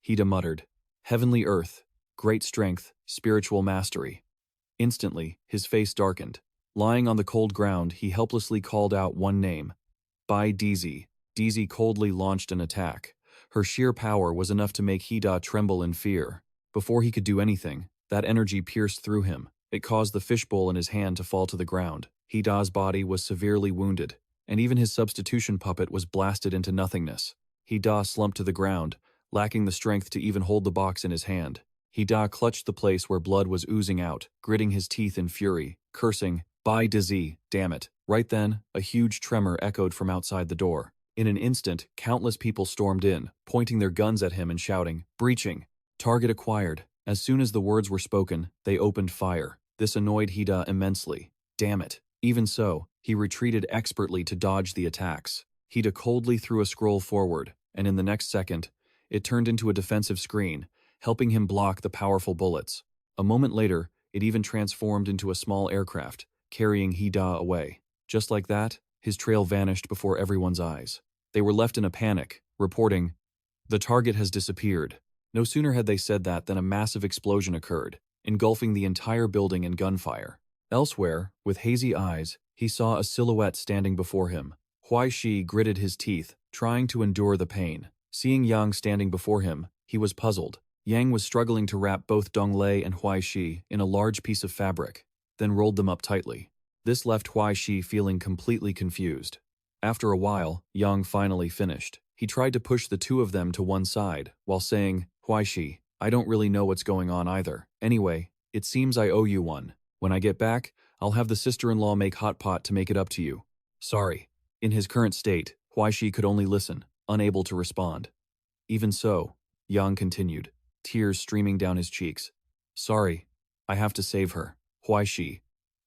Hida muttered, "Heavenly earth, great strength, spiritual mastery." Instantly, his face darkened. Lying on the cold ground, he helplessly called out one name. By DZ. DZ coldly launched an attack. Her sheer power was enough to make Hida tremble in fear. Before he could do anything, that energy pierced through him. It caused the fishbowl in his hand to fall to the ground. Hida's body was severely wounded, and even his substitution puppet was blasted into nothingness. Hida slumped to the ground, lacking the strength to even hold the box in his hand. Hida clutched the place where blood was oozing out, gritting his teeth in fury, cursing, "By DZ, damn it." Right then, a huge tremor echoed from outside the door. In an instant, countless people stormed in, pointing their guns at him and shouting, "Breaching! Target acquired." As soon as the words were spoken, they opened fire. This annoyed Hida immensely. Damn it. Even so, he retreated expertly to dodge the attacks. Hida coldly threw a scroll forward, and in the next second, it turned into a defensive screen, helping him block the powerful bullets. A moment later, it even transformed into a small aircraft, carrying Hida away. Just like that, his trail vanished before everyone's eyes. They were left in a panic, reporting, "The target has disappeared." No sooner had they said that than a massive explosion occurred, engulfing the entire building in gunfire. Elsewhere, with hazy eyes, he saw a silhouette standing before him. Huai Shi gritted his teeth, trying to endure the pain. Seeing Yang standing before him, he was puzzled. Yang was struggling to wrap both Donglei and Huai Shi in a large piece of fabric, then rolled them up tightly. This left Huai Shi feeling completely confused. After a while, Yang finally finished. He tried to push the two of them to one side, while saying, "Huai Shi, I don't really know what's going on either. Anyway, it seems I owe you one. When I get back, I'll have the sister-in-law make hot pot to make it up to you. Sorry." In his current state, Huai Shi could only listen, unable to respond. Even so, Yang continued, tears streaming down his cheeks. "Sorry, I have to save her. Huai Shi.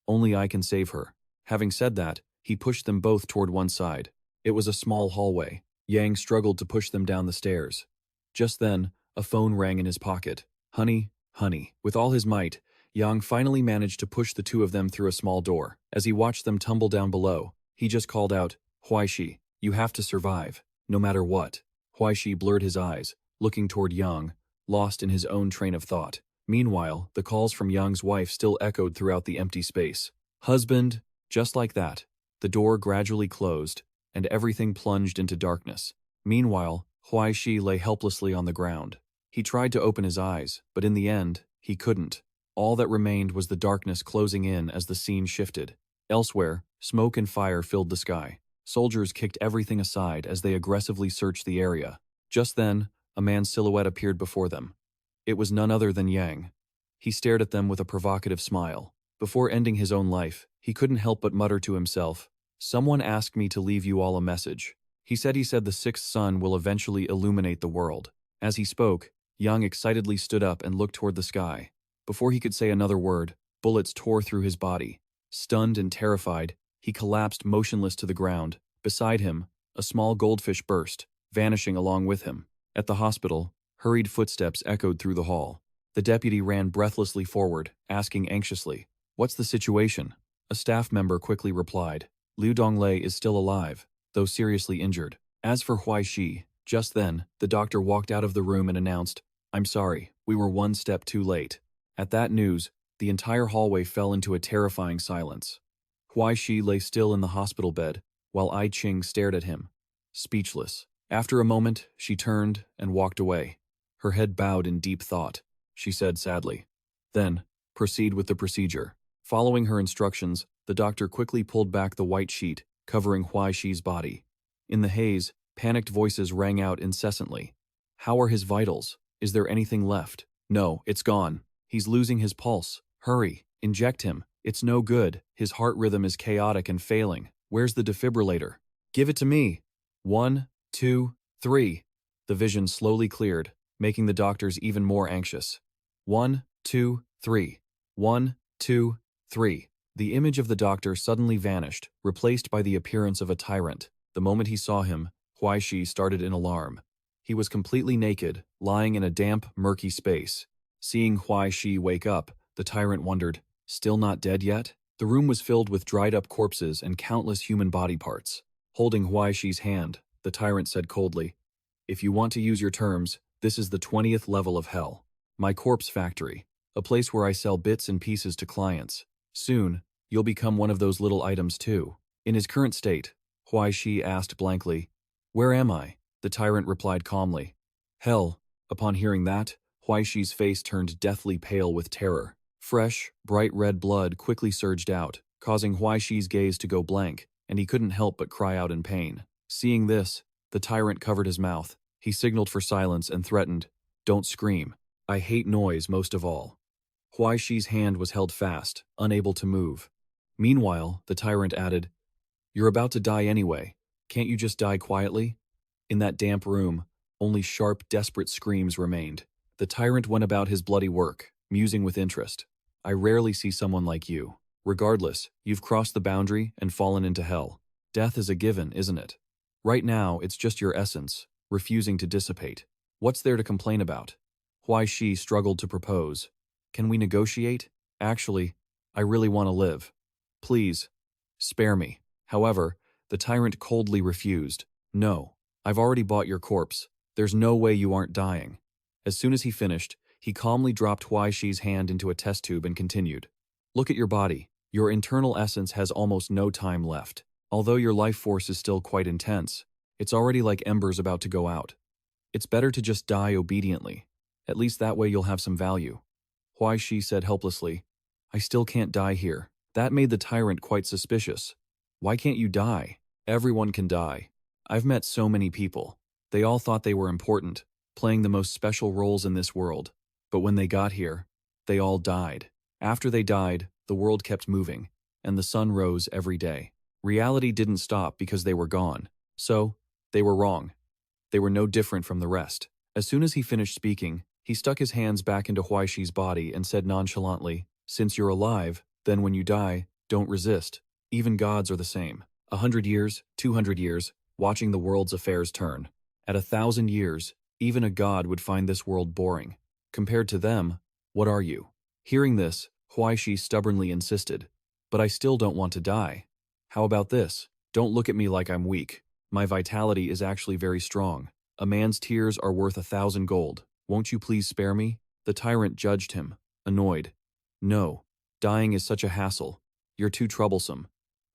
Only I can save her." Having said that, he pushed them both toward one side. It was a small hallway. Yang struggled to push them down the stairs. Just then, a phone rang in his pocket. "Honey, honey." With all his might, Yang finally managed to push the two of them through a small door. As he watched them tumble down below, he just called out, "Huai Shi, you have to survive, no matter what." Huai Shi blurred his eyes, looking toward Yang, lost in his own train of thought. Meanwhile, the calls from Yang's wife still echoed throughout the empty space. Husband, just like that. The door gradually closed, and everything plunged into darkness. Meanwhile, Huai Shi lay helplessly on the ground. He tried to open his eyes, but in the end, he couldn't. All that remained was the darkness closing in as the scene shifted. Elsewhere, smoke and fire filled the sky. Soldiers kicked everything aside as they aggressively searched the area. Just then, a man's silhouette appeared before them. It was none other than Yang. He stared at them with a provocative smile. Before ending his own life, he couldn't help but mutter to himself, "Someone asked me to leave you all a message." He said the sixth sun will eventually illuminate the world. As he spoke, Yang excitedly stood up and looked toward the sky. Before he could say another word, bullets tore through his body. Stunned and terrified, he collapsed motionless to the ground. Beside him, a small goldfish burst, vanishing along with him. At the hospital, hurried footsteps echoed through the hall. The deputy ran breathlessly forward, asking anxiously, "What's the situation?" A staff member quickly replied, "Liu Donglei is still alive, though seriously injured." As for Huai Shi, just then, the doctor walked out of the room and announced, "I'm sorry, we were one step too late." At that news, the entire hallway fell into a terrifying silence. Huai Shi lay still in the hospital bed, while I Ching stared at him, speechless. After a moment, she turned and walked away. Her head bowed in deep thought. She said sadly, "Then, proceed with the procedure." Following her instructions, the doctor quickly pulled back the white sheet, covering Huai Shi's body. In the haze, panicked voices rang out incessantly. "How are his vitals? Is there anything left?" "No, it's gone. He's losing his pulse. Hurry, inject him. It's no good. His heart rhythm is chaotic and failing. Where's the defibrillator? Give it to me." 1, 2, 3. The vision slowly cleared, making the doctors even more anxious. 1, 2, 3. 1, 2, 3. The image of the doctor suddenly vanished, replaced by the appearance of a tyrant. The moment he saw him, Huai Shi started in alarm. He was completely naked, lying in a damp, murky space. Seeing Huai Shi wake up, the tyrant wondered, "Still not dead yet?" The room was filled with dried-up corpses and countless human body parts. Holding Huai Shi's hand, the tyrant said coldly, "If you want to use your terms, this is the 20th level of hell. My corpse factory, a place where I sell bits and pieces to clients. Soon, you'll become one of those little items too." In his current state, Huai Shi asked blankly, "Where am I?" The tyrant replied calmly, "Hell." Upon hearing that, Huai Shi's face turned deathly pale with terror. Fresh, bright red blood quickly surged out, causing Huai Shi's gaze to go blank, and he couldn't help but cry out in pain. Seeing this, the tyrant covered his mouth. He signaled for silence and threatened, "Don't scream. I hate noise most of all." Huai Shi's hand was held fast, unable to move. Meanwhile, the tyrant added, "You're about to die anyway. Can't you just die quietly?" In that damp room, only sharp, desperate screams remained. The tyrant went about his bloody work, musing with interest. "I rarely see someone like you. Regardless, you've crossed the boundary and fallen into hell. Death is a given, isn't it? Right now, it's just your essence, refusing to dissipate. What's there to complain about?" Huai Shi struggled to propose. "Can we negotiate? Actually, I really want to live. Please, spare me." However, the tyrant coldly refused. "No, I've already bought your corpse. There's no way you aren't dying." As soon as he finished, he calmly dropped Huai Shi's hand into a test tube and continued, "Look at your body. Your internal essence has almost no time left. Although your life force is still quite intense, it's already like embers about to go out. It's better to just die obediently. At least that way you'll have some value." Huai Shi said helplessly, "I still can't die here." That made the tyrant quite suspicious. "Why can't you die? Everyone can die. I've met so many people. They all thought they were important, playing the most special roles in this world. But when they got here, they all died. After they died, the world kept moving, and the sun rose every day. Reality didn't stop because they were gone. So, they were wrong. They were no different from the rest." As soon as he finished speaking, he stuck his hands back into Huai Shi's body and said nonchalantly, "Since you're alive, then when you die, don't resist. Even gods are the same. 100 years, 200 years, watching the world's affairs turn. At 1,000 years, even a god would find this world boring. Compared to them, what are you?" Hearing this, Huai Shi stubbornly insisted, "But I still don't want to die. How about this? Don't look at me like I'm weak. My vitality is actually very strong. A man's tears are worth 1,000 gold. Won't you please spare me?" The tyrant judged him, annoyed. No, dying is such a hassle. You're too troublesome.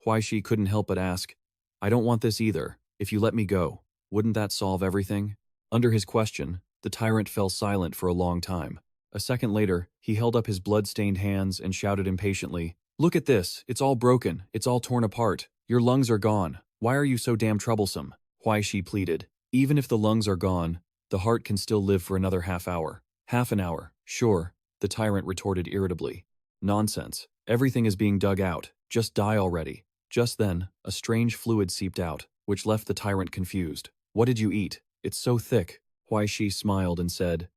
Huai Shi couldn't help but ask, I don't want this either. If you let me go, wouldn't that solve everything? Under his question, the tyrant fell silent for a long time. A second later, he held up his blood-stained hands and shouted impatiently, Look at this, it's all broken, it's all torn apart. Your lungs are gone. Why are you so damn troublesome? Huai Shi pleaded. Even if the lungs are gone, the heart can still live for another half hour. Half an hour, sure, the tyrant retorted irritably. Nonsense. Everything is being dug out. Just die already. Just then, a strange fluid seeped out, which left the tyrant confused. What did you eat? It's so thick. Huai Shi smiled and said,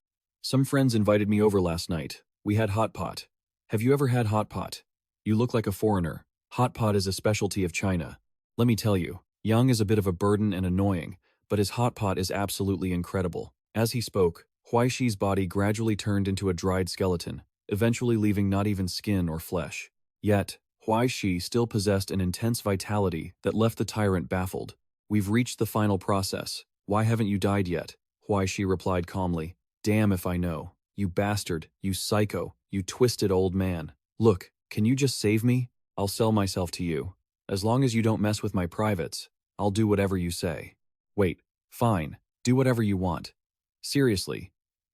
Some friends invited me over last night. We had hot pot. Have you ever had hot pot? You look like a foreigner. Hot pot is a specialty of China. Let me tell you, Yang is a bit of a burden and annoying, but his hot pot is absolutely incredible. As he spoke, Huai Shi's body gradually turned into a dried skeleton, eventually leaving not even skin or flesh. Yet, Huai Shi still possessed an intense vitality that left the tyrant baffled. We've reached the final process. Why haven't you died yet? Huai Shi replied calmly. Damn if I know. You bastard, you psycho, you twisted old man. Look, can you just save me? I'll sell myself to you. As long as you don't mess with my privates, I'll do whatever you say. Wait, fine, do whatever you want. Seriously.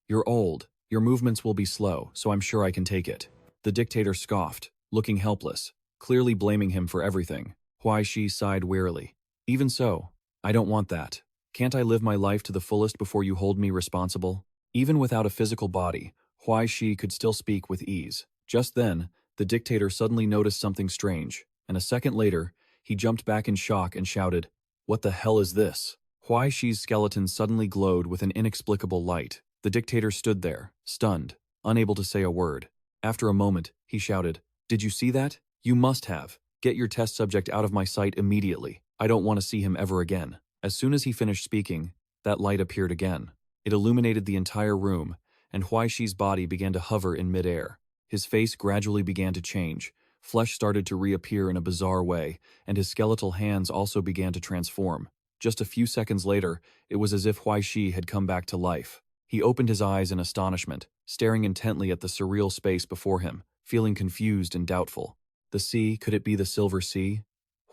You're old, your movements will be slow, so I'm sure I can take it. The dictator scoffed, looking helpless, clearly blaming him for everything. Huai Shi sighed wearily. Even so, I don't want that. Can't I live my life to the fullest before you hold me responsible? Even without a physical body, Huai Shi could still speak with ease. Just then, the dictator suddenly noticed something strange, and a second later, he jumped back in shock and shouted, What the hell is this? Huai Shi's skeleton suddenly glowed with an inexplicable light. The dictator stood there, stunned, unable to say a word. After a moment, he shouted, Did you see that? You must have. Get your test subject out of my sight immediately. I don't want to see him ever again. As soon as he finished speaking, that light appeared again. It illuminated the entire room, and Huai Shi's body began to hover in midair. His face gradually began to change. Flesh started to reappear in a bizarre way, and his skeletal hands also began to transform. Just a few seconds later, it was as if Huai Shi had come back to life. He opened his eyes in astonishment, staring intently at the surreal space before him, feeling confused and doubtful. The sea, could it be the Silver Sea?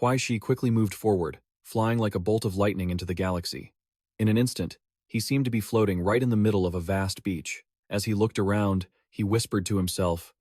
Huai Shi quickly moved forward, flying like a bolt of lightning into the galaxy. In an instant, he seemed to be floating right in the middle of a vast beach. As he looked around, he whispered to himself,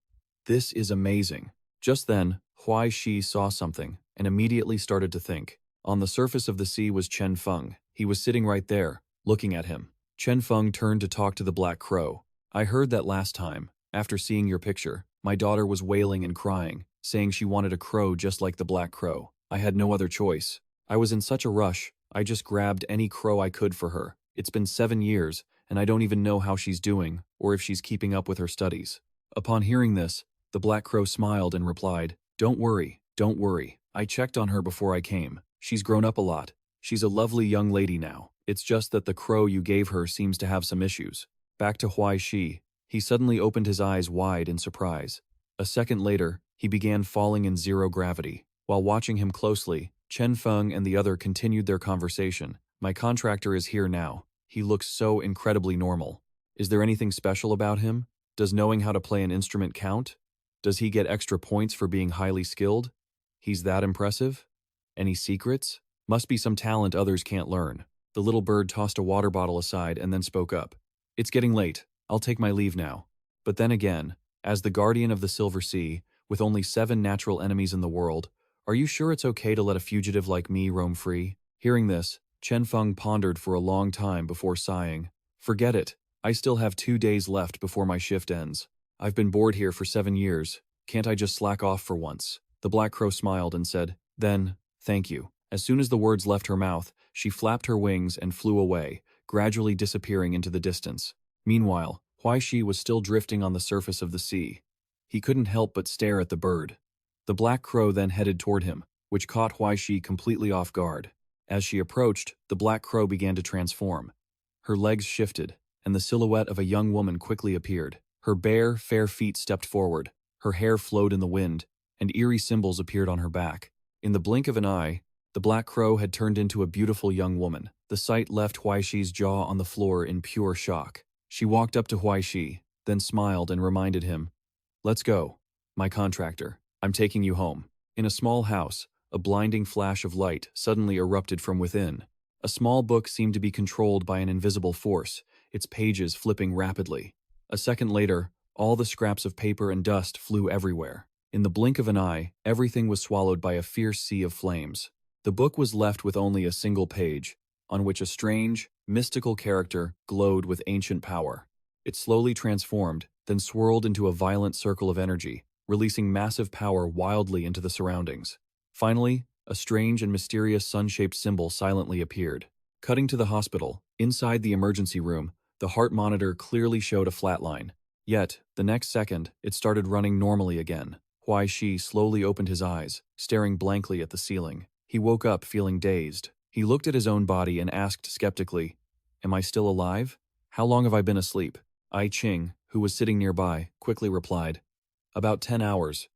This is amazing. Just then, Huai Shi saw something and immediately started to think. On the surface of the sea was Chen Feng. He was sitting right there, looking at him. Chen Feng turned to talk to the Black Crow. I heard that last time, after seeing your picture, my daughter was wailing and crying, saying she wanted a crow just like the Black Crow. I had no other choice. I was in such a rush, I just grabbed any crow I could for her. It's been 7 years, and I don't even know how she's doing, or if she's keeping up with her studies. Upon hearing this, the Black Crow smiled and replied, Don't worry, don't worry. I checked on her before I came. She's grown up a lot. She's a lovely young lady now. It's just that the crow you gave her seems to have some issues. Back to Huai Shi. He suddenly opened his eyes wide in surprise. A second later, he began falling in zero gravity. While watching him closely, Chen Feng and the other continued their conversation. My contractor is here now. He looks so incredibly normal. Is there anything special about him? Does knowing how to play an instrument count? Does he get extra points for being highly skilled? He's that impressive? Any secrets? Must be some talent others can't learn. The little bird tossed a water bottle aside and then spoke up. It's getting late. I'll take my leave now. But then again, as the guardian of the Silver Sea, with only 7 natural enemies in the world, are you sure it's okay to let a fugitive like me roam free? Hearing this, Chen Feng pondered for a long time before sighing. Forget it. I still have 2 days left before my shift ends. I've been bored here for 7 years. Can't I just slack off for once? The Black Crow smiled and said, Then, thank you. As soon as the words left her mouth, she flapped her wings and flew away, gradually disappearing into the distance. Meanwhile, Huai Shi was still drifting on the surface of the sea. He couldn't help but stare at the bird. The Black Crow then headed toward him, which caught Huai Shi completely off guard. As she approached, the Black Crow began to transform. Her legs shifted, and the silhouette of a young woman quickly appeared. Her bare, fair feet stepped forward, her hair flowed in the wind, and eerie symbols appeared on her back. In the blink of an eye, the Black Crow had turned into a beautiful young woman. The sight left Huai Shi's jaw on the floor in pure shock. She walked up to Huai Shi. then smiled and reminded him, "Let's go, my contractor. I'm taking you home." In a small house, a blinding flash of light suddenly erupted from within. A small book seemed to be controlled by an invisible force, its pages flipping rapidly. A second later, all the scraps of paper and dust flew everywhere. In the blink of an eye, everything was swallowed by a fierce sea of flames. The book was left with only a single page, on which a strange, mystical character glowed with ancient power. It slowly transformed, then swirled into a violent circle of energy, releasing massive power wildly into the surroundings. Finally, a strange and mysterious sun-shaped symbol silently appeared. Cutting to the hospital, inside the emergency room, the heart monitor clearly showed a flat line. Yet, the next second, it started running normally again. Huai Shi slowly opened his eyes, staring blankly at the ceiling. He woke up feeling dazed. He looked at his own body and asked skeptically, "Am I still alive? How long have I been asleep?" I Ching, who was sitting nearby, quickly replied, "About 10 hours.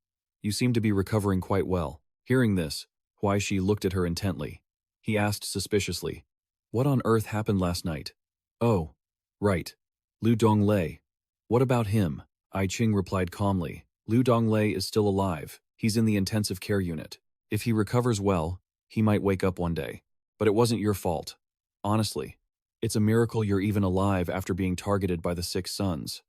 You seem to be recovering quite well." Hearing this, Huai Shi looked at her intently. He asked suspiciously, "What on earth happened last night?" "Oh, right. Lu Donglei. What about him?" I Ching replied calmly. "Lu Donglei is still alive. He's in the intensive care unit. If he recovers well, he might wake up one day. But it wasn't your fault. Honestly, it's a miracle you're even alive after being targeted by the Six Suns."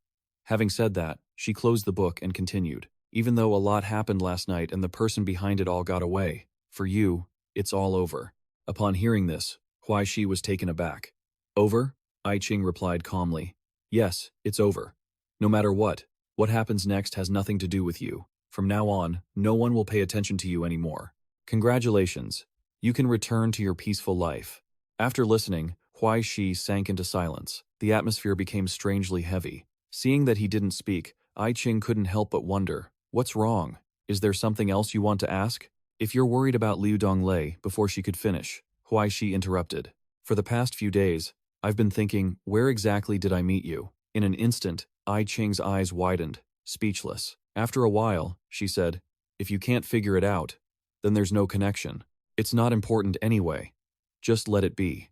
Having said that, she closed the book and continued, "Even though a lot happened last night and the person behind it all got away, for you, it's all over." Upon hearing this, Huai Shi was taken aback. "Over?" I Ching replied calmly. "Yes, it's over. No matter what happens next has nothing to do with you. From now on, no one will pay attention to you anymore. Congratulations. You can return to your peaceful life." After listening, Huai Shi sank into silence. The atmosphere became strangely heavy. Seeing that he didn't speak, I Ching couldn't help but wonder, "What's wrong? Is there something else you want to ask?" "If you're worried about Liu Donglei," before she could finish, Huai Shi interrupted. "For the past few days, I've been thinking, where exactly did I meet you?" In an instant, I Ching's eyes widened, speechless. After a while, she said, "If you can't figure it out, then there's no connection. It's not important anyway. Just let it be.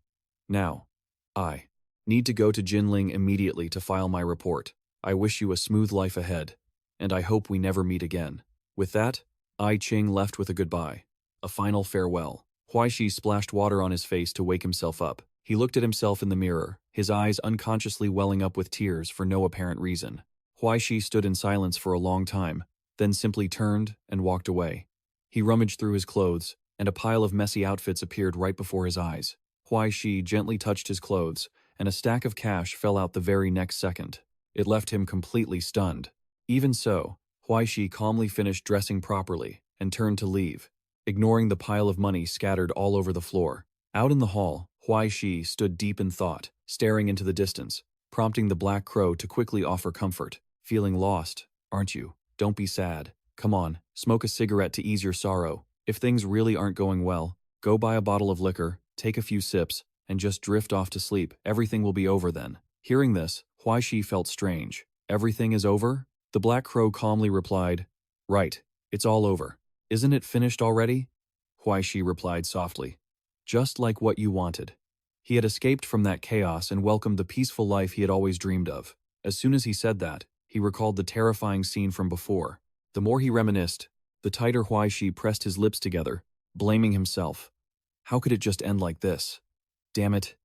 Now, I need to go to Jinling immediately to file my report. I wish you a smooth life ahead, and I hope we never meet again." With that, I Ching left with a goodbye, a final farewell. Huai Shi splashed water on his face to wake himself up. He looked at himself in the mirror, his eyes unconsciously welling up with tears for no apparent reason. Huai Shi stood in silence for a long time, then simply turned and walked away. He rummaged through his clothes, and a pile of messy outfits appeared right before his eyes. Huai Shi gently touched his clothes, and a stack of cash fell out the very next second. It left him completely stunned. Even so, Huai Shi calmly finished dressing properly and turned to leave, ignoring the pile of money scattered all over the floor. Out in the hall, Huai Shi stood deep in thought, staring into the distance, prompting the Black Crow to quickly offer comfort. "Feeling lost, aren't you? Don't be sad. Come on, smoke a cigarette to ease your sorrow. If things really aren't going well, go buy a bottle of liquor, take a few sips, and just drift off to sleep. Everything will be over then." Hearing this, Huai Shi felt strange. "Everything is over?" The Black Crow calmly replied, "Right, it's all over. Isn't it finished already?" Huai Shi replied softly, "Just like what you wanted." He had escaped from that chaos and welcomed the peaceful life he had always dreamed of. As soon as he said that, he recalled the terrifying scene from before. The more he reminisced, the tighter Huai Shi pressed his lips together, blaming himself. How could it just end like this? Damn it.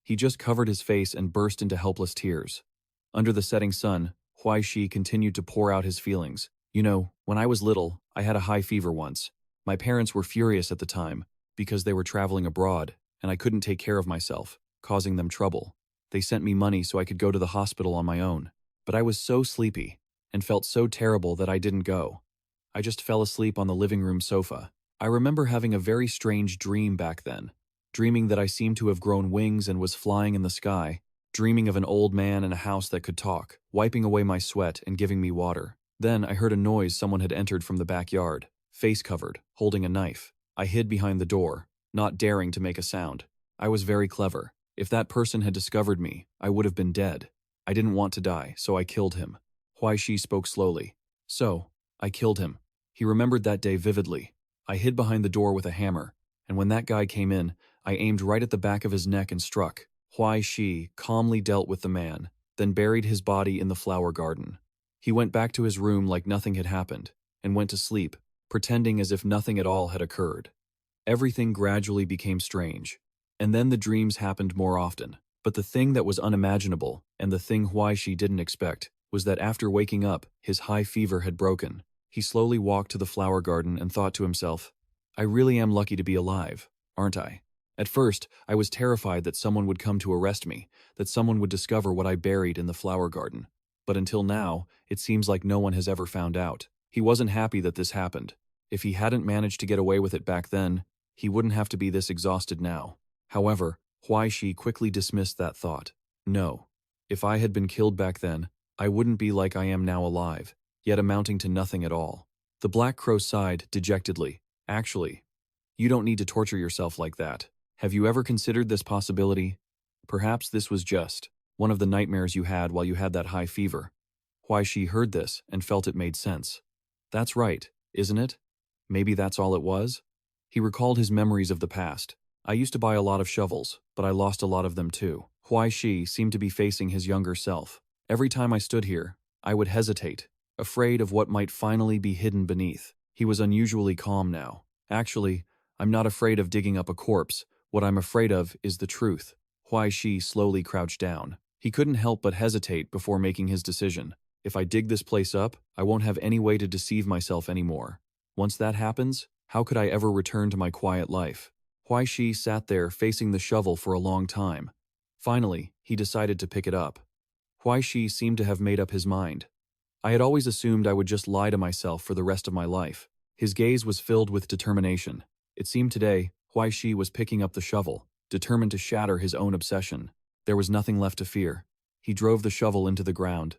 He just covered his face and burst into helpless tears. Under the setting sun, Huai Shi continued to pour out his feelings. "You know, when I was little, I had a high fever once. My parents were furious at the time, because they were traveling abroad, and I couldn't take care of myself, causing them trouble. They sent me money so I could go to the hospital on my own. But I was so sleepy, and felt so terrible that I didn't go. I just fell asleep on the living room sofa. I remember having a very strange dream back then, dreaming that I seemed to have grown wings and was flying in the sky, dreaming of an old man in a house that could talk, wiping away my sweat and giving me water. Then I heard a noise. Someone had entered from the backyard, face covered, holding a knife. I hid behind the door, not daring to make a sound. I was very clever. If that person had discovered me, I would have been dead. I didn't want to die, so I killed him." Huai Shi spoke slowly. "So, I killed him." He remembered that day vividly. "I hid behind the door with a hammer, and when that guy came in, I aimed right at the back of his neck and struck." Huai Shi calmly dealt with the man, then buried his body in the flower garden. He went back to his room like nothing had happened, and went to sleep, pretending as if nothing at all had occurred. Everything gradually became strange. And then the dreams happened more often. But the thing that was unimaginable, and the thing Huai Shi didn't expect, was that after waking up, his high fever had broken. He slowly walked to the flower garden and thought to himself, I really am lucky to be alive, aren't I? At first, I was terrified that someone would come to arrest me, that someone would discover what I buried in the flower garden. But until now, it seems like no one has ever found out. He wasn't happy that this happened. If he hadn't managed to get away with it back then, he wouldn't have to be this exhausted now. However, Huai Shi quickly dismissed that thought. No. If I had been killed back then, I wouldn't be like I am now alive, yet amounting to nothing at all. The Black Crow sighed dejectedly. Actually, you don't need to torture yourself like that. Have you ever considered this possibility? Perhaps this was just one of the nightmares you had while you had that high fever. Huai Shi heard this and felt it made sense. That's right, isn't it? Maybe that's all it was? He recalled his memories of the past. I used to buy a lot of shovels, but I lost a lot of them too. Huai Shi seemed to be facing his younger self. Every time I stood here, I would hesitate, afraid of what might finally be hidden beneath. He was unusually calm now. Actually, I'm not afraid of digging up a corpse. What I'm afraid of is the truth. Huai Shi slowly crouched down. He couldn't help but hesitate before making his decision. If I dig this place up, I won't have any way to deceive myself anymore. Once that happens, how could I ever return to my quiet life? Huai Shi sat there facing the shovel for a long time. Finally, he decided to pick it up. Huai Shi seemed to have made up his mind. I had always assumed I would just lie to myself for the rest of my life. His gaze was filled with determination. It seemed today, Huai Shi was picking up the shovel, determined to shatter his own obsession. There was nothing left to fear. He drove the shovel into the ground.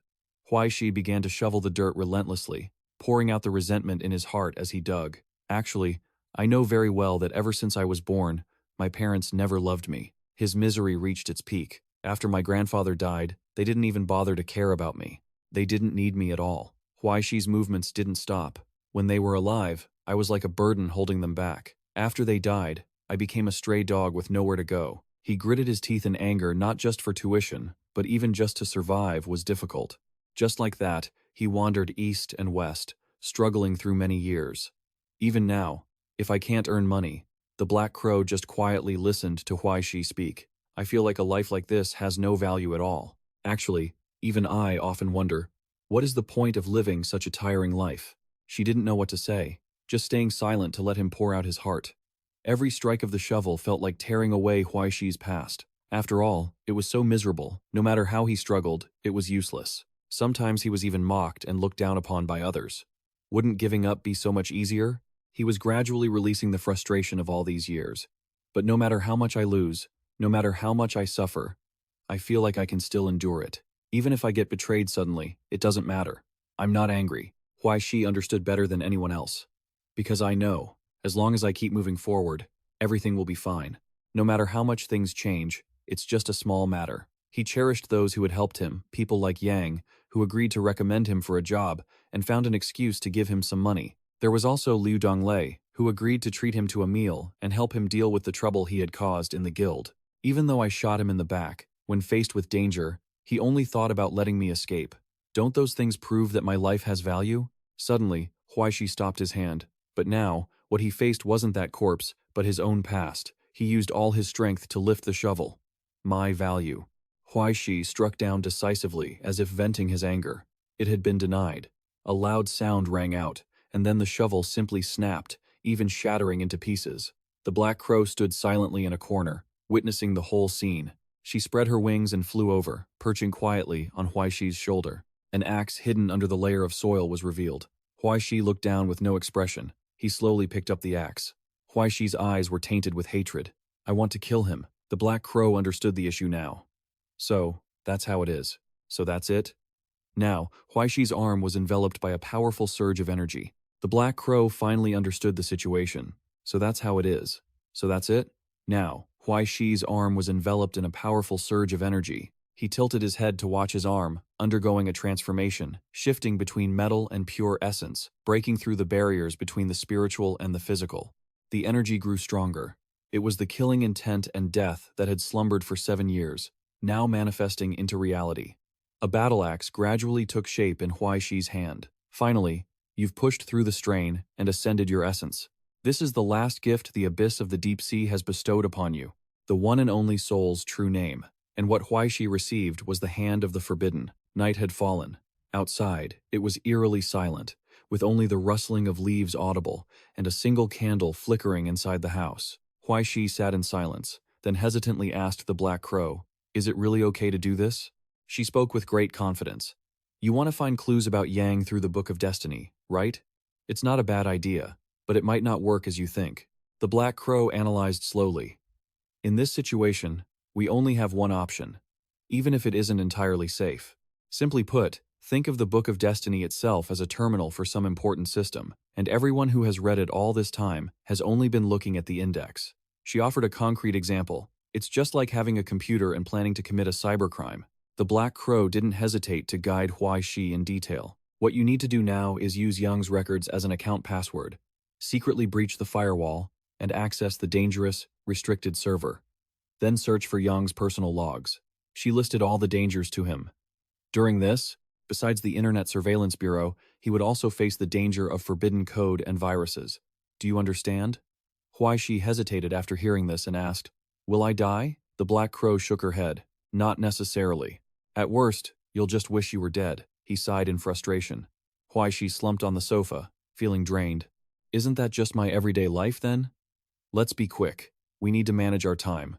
Huai Shi began to shovel the dirt relentlessly, pouring out the resentment in his heart as he dug. Actually, I know very well that ever since I was born, my parents never loved me. His misery reached its peak. After my grandfather died, they didn't even bother to care about me. They didn't need me at all. Huai Shi's movements didn't stop. When they were alive, I was like a burden holding them back. After they died, I became a stray dog with nowhere to go. He gritted his teeth in anger not just for tuition, but even just to survive was difficult. Just like that, he wandered east and west, struggling through many years. Even now, if I can't earn money, the Black Crow just quietly listened to Huai Shi speak. I feel like a life like this has no value at all. Actually, even I often wonder, what is the point of living such a tiring life? She didn't know what to say, just staying silent to let him pour out his heart. Every strike of the shovel felt like tearing away Huai Shi's past. After all, it was so miserable. No matter how he struggled, it was useless. Sometimes he was even mocked and looked down upon by others. Wouldn't giving up be so much easier? He was gradually releasing the frustration of all these years. But no matter how much I lose, no matter how much I suffer, I feel like I can still endure it. Even if I get betrayed suddenly, it doesn't matter. I'm not angry. Huai Shi understood better than anyone else. Because I know, as long as I keep moving forward, everything will be fine. No matter how much things change, it's just a small matter. He cherished those who had helped him, people like Yang, who agreed to recommend him for a job and found an excuse to give him some money. There was also Liu Donglei, who agreed to treat him to a meal and help him deal with the trouble he had caused in the guild. Even though I shot him in the back, when faced with danger, he only thought about letting me escape. Don't those things prove that my life has value? Suddenly, Huai Shi stopped his hand. But now, what he faced wasn't that corpse, but his own past. He used all his strength to lift the shovel. My value. Huai Shi struck down decisively, as if venting his anger. It had been denied. A loud sound rang out, and then the shovel simply snapped, even shattering into pieces. The Black Crow stood silently in a corner, witnessing the whole scene. She spread her wings and flew over, perching quietly on Huai Shi's shoulder. An axe hidden under the layer of soil was revealed. Huai Shi looked down with no expression. He slowly picked up the axe. Huai Shi's eyes were tainted with hatred. I want to kill him. The Black Crow understood the issue now. So, that's how it is. So that's it? Now, Huai Shi's arm was enveloped by a powerful surge of energy. The Black Crow finally understood the situation. So that's how it is. So that's it? Now, Huai Shi's arm was enveloped in a powerful surge of energy. He tilted his head to watch his arm, undergoing a transformation, shifting between metal and pure essence, breaking through the barriers between the spiritual and the physical. The energy grew stronger. It was the killing intent and death that had slumbered for 7 years, now manifesting into reality. A battle axe gradually took shape in Huai Shi's hand. Finally, you've pushed through the strain and ascended your essence. This is the last gift the abyss of the deep sea has bestowed upon you, the one and only soul's true name. And what Huai Shi received was the hand of the forbidden. Night had fallen. Outside, it was eerily silent, with only the rustling of leaves audible and a single candle flickering inside the house. Huai Shi sat in silence, then hesitantly asked the Black Crow, "Is it really okay to do this?" She spoke with great confidence. "You want to find clues about Yang through the Book of Destiny, right? It's not a bad idea, but it might not work as you think." The Black Crow analyzed slowly. "In this situation, we only have one option, even if it isn't entirely safe. Simply put, think of the Book of Destiny itself as a terminal for some important system, and everyone who has read it all this time has only been looking at the index." She offered a concrete example. "It's just like having a computer and planning to commit a cybercrime." The Black Crow didn't hesitate to guide Huai Shi in detail. "What you need to do now is use Young's records as an account password, secretly breach the firewall, and access the dangerous, restricted server. Then search for Young's personal logs." She listed all the dangers to him. During this, besides the Internet Surveillance Bureau, he would also face the danger of forbidden code and viruses. "Do you understand?" Huai Shi hesitated after hearing this and asked, "Will I die?" The Black Crow shook her head. "Not necessarily. At worst, you'll just wish you were dead." He sighed in frustration. Huai Shi slumped on the sofa, feeling drained. "Isn't that just my everyday life then? Let's be quick. We need to manage our time.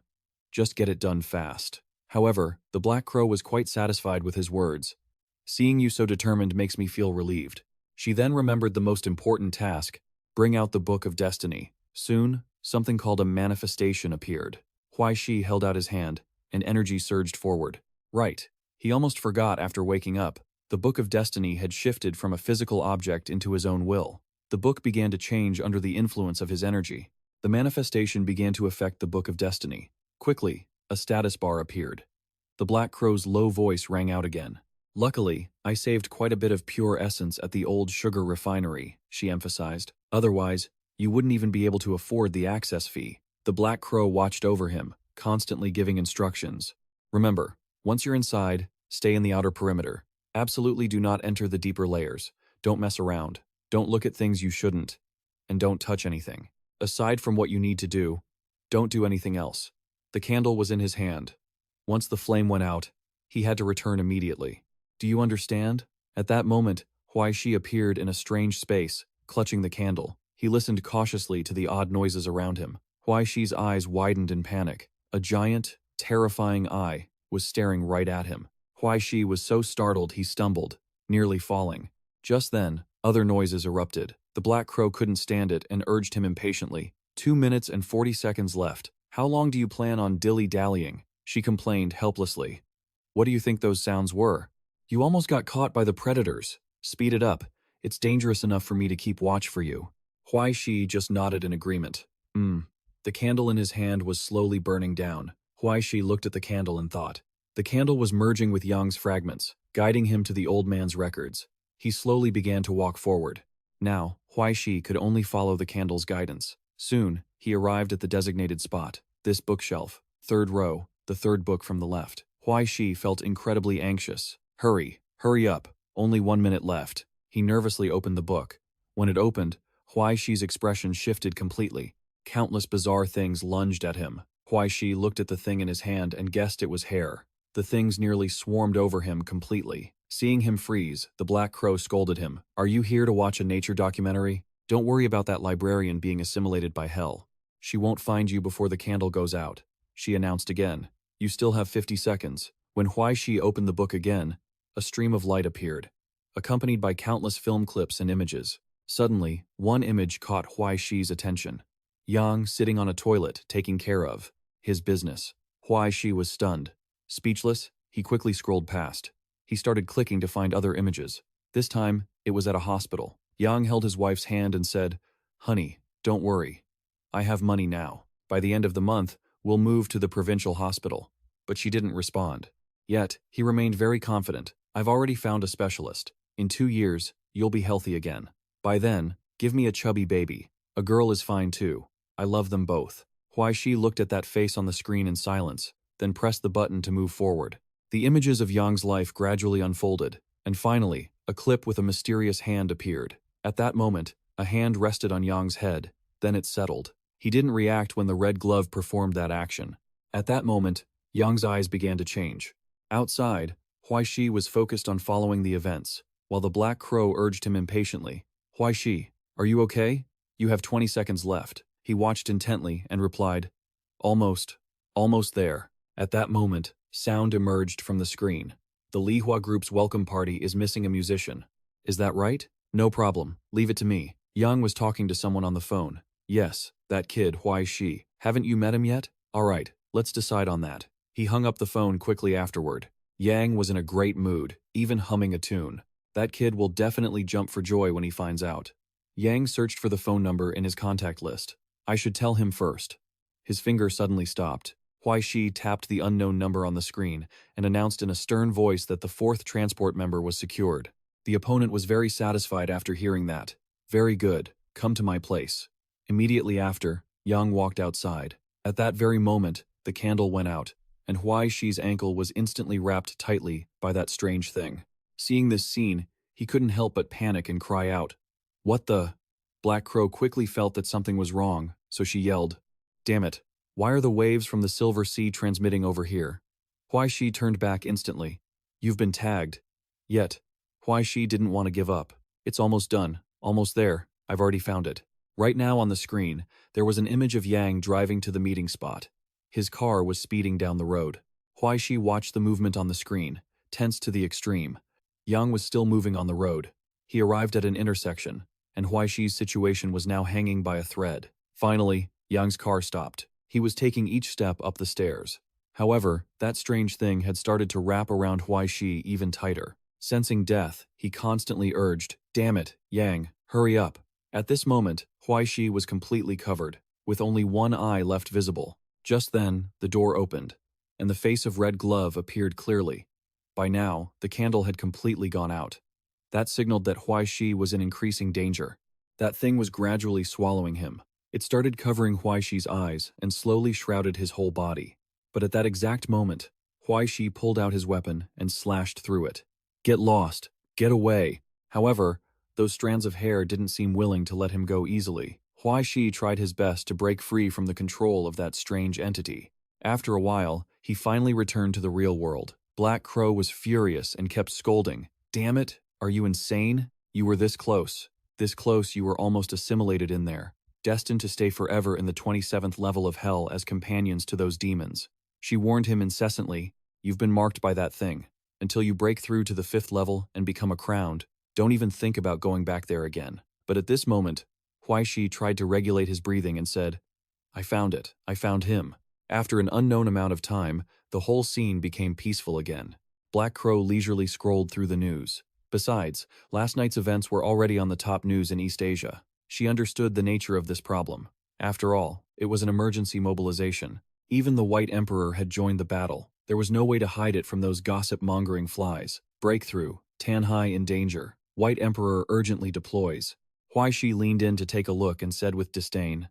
Just get it done fast." However, the Black Crow was quite satisfied with his words. "Seeing you so determined makes me feel relieved." She then remembered the most important task: bring out the Book of Destiny. Soon, something called a manifestation appeared. Huai Shi held out his hand, and energy surged forward. Right. He almost forgot after waking up. The Book of Destiny had shifted from a physical object into his own will. The book began to change under the influence of his energy. The manifestation began to affect the Book of Destiny. Quickly, a status bar appeared. The Black Crow's low voice rang out again. "Luckily, I saved quite a bit of pure essence at the old sugar refinery," she emphasized. "Otherwise, you wouldn't even be able to afford the access fee." The Black Crow watched over him, constantly giving instructions. "Remember, once you're inside, stay in the outer perimeter. Absolutely do not enter the deeper layers. Don't mess around. Don't look at things you shouldn't. And don't touch anything. Aside from what you need to do, don't do anything else." The candle was in his hand. Once the flame went out, he had to return immediately. "Do you understand?" At that moment, Huai Shi appeared in a strange space, clutching the candle. He listened cautiously to the odd noises around him. Huai Shi's eyes widened in panic. A giant, terrifying eye was staring right at him. Huai Shi was so startled he stumbled, nearly falling. Just then, other noises erupted. The Black Crow couldn't stand it and urged him impatiently. 2 minutes and 40 seconds left. "How long do you plan on dilly-dallying?" She complained helplessly. "What do you think those sounds were?" "You almost got caught by the predators. Speed it up. It's dangerous enough for me to keep watch for you." Huai Shi just nodded in agreement. The candle in his hand was slowly burning down. Huai Shi looked at the candle and thought. The candle was merging with Yang's fragments, guiding him to the old man's records. He slowly began to walk forward. Now, Huai Shi could only follow the candle's guidance. Soon, he arrived at the designated spot. This bookshelf, 3rd row, the 3rd book from the left. Huai Shi felt incredibly anxious. Hurry up, only 1 minute left." He nervously opened the book. When it opened, Huai Shi's expression shifted completely. Countless bizarre things lunged at him. Huai Shi looked at the thing in his hand and guessed it was hair. The things nearly swarmed over him completely. Seeing him freeze, the Black Crow scolded him. "Are you here to watch a nature documentary? Don't worry about that librarian being assimilated by hell. She won't find you before the candle goes out." She announced again. "You still have 50 seconds. When Huai Shi opened the book again, a stream of light appeared, accompanied by countless film clips and images. Suddenly, one image caught Huai Shi's attention. Yang sitting on a toilet, taking care of his business. Huai Shi was stunned. Speechless, he quickly scrolled past. He started clicking to find other images. This time, it was at a hospital. Yang held his wife's hand and said, "Honey, don't worry. I have money now. By the end of the month, we'll move to the provincial hospital." But she didn't respond. Yet, he remained very confident. "I've already found a specialist. In 2 years, you'll be healthy again. By then, give me a chubby baby. A girl is fine too. I love them both." Huai Shi looked at that face on the screen in silence, then pressed the button to move forward. The images of Yang's life gradually unfolded, and finally, a clip with a mysterious hand appeared. At that moment, a hand rested on Yang's head, then it settled. He didn't react when the red glove performed that action. At that moment, Yang's eyes began to change. Outside, Huai Shi was focused on following the events, while the black crow urged him impatiently. Huai Shi, are you okay? You have 20 seconds left. He watched intently and replied, almost there. At that moment, sound emerged from the screen. The Lihua group's welcome party is missing a musician. Is that right? No problem. Leave it to me. Yang was talking to someone on the phone. Yes, that kid, Huai Shi. Haven't you met him yet? All right, let's decide on that. He hung up the phone quickly afterward. Yang was in a great mood, even humming a tune. That kid will definitely jump for joy when he finds out. Yang searched for the phone number in his contact list. I should tell him first. His finger suddenly stopped. Huai Shi tapped the unknown number on the screen and announced in a stern voice that the fourth transport member was secured. The opponent was very satisfied after hearing that. Very good, come to my place. Immediately after, Yang walked outside. At that very moment, the candle went out, and Huai Shi's ankle was instantly wrapped tightly by that strange thing. Seeing this scene, he couldn't help but panic and cry out. What the? Black Crow quickly felt that something was wrong, so she yelled, damn it, why are the waves from the Silver Sea transmitting over here? Huai Shi turned back instantly. You've been tagged. Yet, Huai Shi didn't want to give up. It's almost done, almost there, I've already found it. Right now on the screen, there was an image of Yang driving to the meeting spot. His car was speeding down the road. Huai Shi watched the movement on the screen, tense to the extreme. Yang was still moving on the road. He arrived at an intersection, and Huai Shi's situation was now hanging by a thread. Finally, Yang's car stopped. He was taking each step up the stairs. However, that strange thing had started to wrap around Huai Shi even tighter. Sensing death, he constantly urged, damn it, Yang, hurry up. At this moment, Huai Shi was completely covered, with only one eye left visible. Just then, the door opened, and the face of Red Glove appeared clearly. By now, the candle had completely gone out. That signaled that Huai Shi was in increasing danger. That thing was gradually swallowing him. It started covering Huai Shi's eyes and slowly shrouded his whole body. But at that exact moment, Huai Shi pulled out his weapon and slashed through it. Get lost! Get away! However, those strands of hair didn't seem willing to let him go easily. Huai Shi tried his best to break free from the control of that strange entity. After a while, he finally returned to the real world. Black Crow was furious and kept scolding. Damn it, are you insane? You were this close. This close you were almost assimilated in there, destined to stay forever in the 27th level of hell as companions to those demons. She warned him incessantly, you've been marked by that thing. Until you break through to the 5th level and become a crowned, don't even think about going back there again. But at this moment, Huai Shi tried to regulate his breathing and said, I found it. I found him. After an unknown amount of time, the whole scene became peaceful again. Black Crow leisurely scrolled through the news. Besides, last night's events were already on the top news in East Asia. She understood the nature of this problem. After all, it was an emergency mobilization. Even the White Emperor had joined the battle. There was no way to hide it from those gossip-mongering flies. Breakthrough. Tanhai in danger. White Emperor urgently deploys. Huai Shi leaned in to take a look and said with disdain,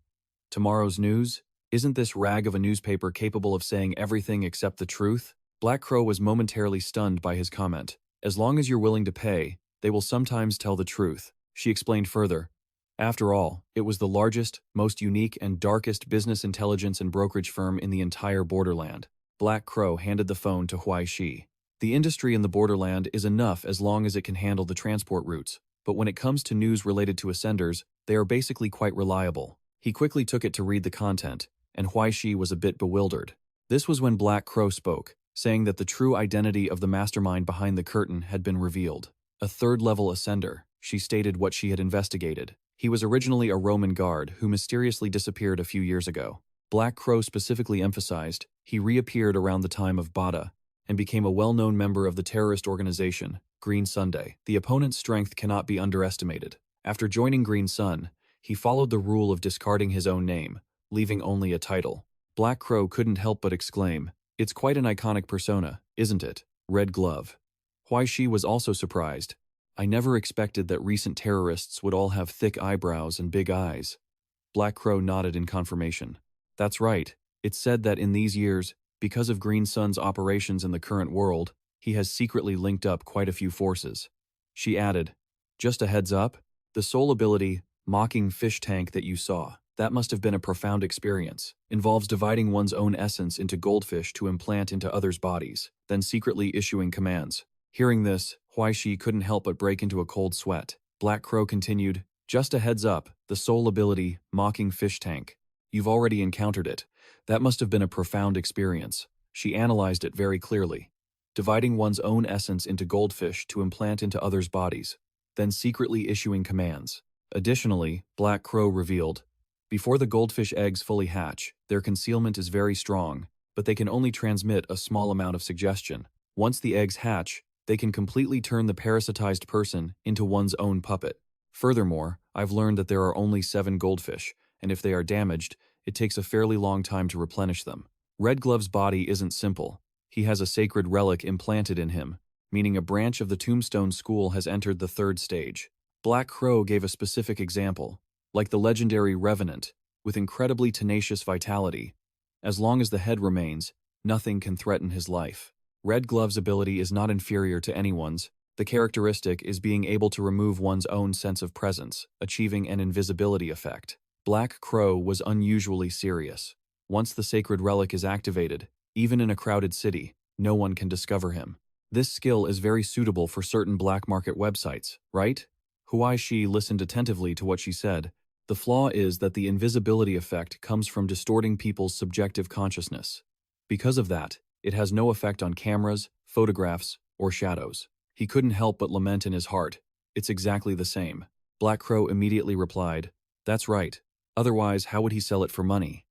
Tomorrow's news? Isn't this rag of a newspaper capable of saying everything except the truth? Black Crow was momentarily stunned by his comment. As long as you're willing to pay, they will sometimes tell the truth. She explained further. After all, it was the largest, most unique and darkest business intelligence and brokerage firm in the entire borderland. Black Crow handed the phone to Huai Shi. The industry in the borderland is enough as long as it can handle the transport routes, but when it comes to news related to ascenders, they are basically quite reliable. He quickly took it to read the content, and Huai Shi was a bit bewildered. This was when Black Crow spoke, saying that the true identity of the mastermind behind the curtain had been revealed. A 3rd-level ascender, she stated what she had investigated. He was originally a Roman guard who mysteriously disappeared a few years ago. Black Crow specifically emphasized he reappeared around the time of Bada and became a well-known member of the terrorist organization, Green Sunday. The opponent's strength cannot be underestimated. After joining Green Sun, he followed the rule of discarding his own name, leaving only a title. Black Crow couldn't help but exclaim, it's quite an iconic persona, isn't it? Red Glove. Huai Shi was also surprised. I never expected that recent terrorists would all have thick eyebrows and big eyes. Black Crow nodded in confirmation. That's right. It's said that in these years, Because of Green Sun's operations in the current world, he has secretly linked up quite a few forces. She added, just a heads up, the soul ability, mocking fish tank that you saw, that must have been a profound experience. Involves dividing one's own essence into goldfish to implant into others' bodies, then secretly issuing commands. Hearing this, Huai Shi couldn't help but break into a cold sweat. Black Crow continued, just a heads up, the soul ability, mocking fish tank. You've already encountered it. That must have been a profound experience. She analyzed it very clearly. Dividing one's own essence into goldfish to implant into others' bodies, then secretly issuing commands. Additionally, Black Crow revealed, before the goldfish eggs fully hatch, their concealment is very strong, but they can only transmit a small amount of suggestion. Once the eggs hatch, they can completely turn the parasitized person into one's own puppet. Furthermore, I've learned that there are only 7 goldfish, and if they are damaged, it takes a fairly long time to replenish them. Red Glove's body isn't simple. He has a sacred relic implanted in him, meaning a branch of the Tombstone School has entered the 3rd stage. Black Crow gave a specific example, like the legendary Revenant, with incredibly tenacious vitality. As long as the head remains, nothing can threaten his life. Red Glove's ability is not inferior to anyone's. The characteristic is being able to remove one's own sense of presence, achieving an invisibility effect. Black Crow was unusually serious. Once the sacred relic is activated, even in a crowded city, no one can discover him. This skill is very suitable for certain black market websites, right? Huai Shi listened attentively to what she said. The flaw is that the invisibility effect comes from distorting people's subjective consciousness. Because of that, it has no effect on cameras, photographs, or shadows. He couldn't help but lament in his heart. It's exactly the same. Black Crow immediately replied, that's right. Otherwise, how would he sell it for money?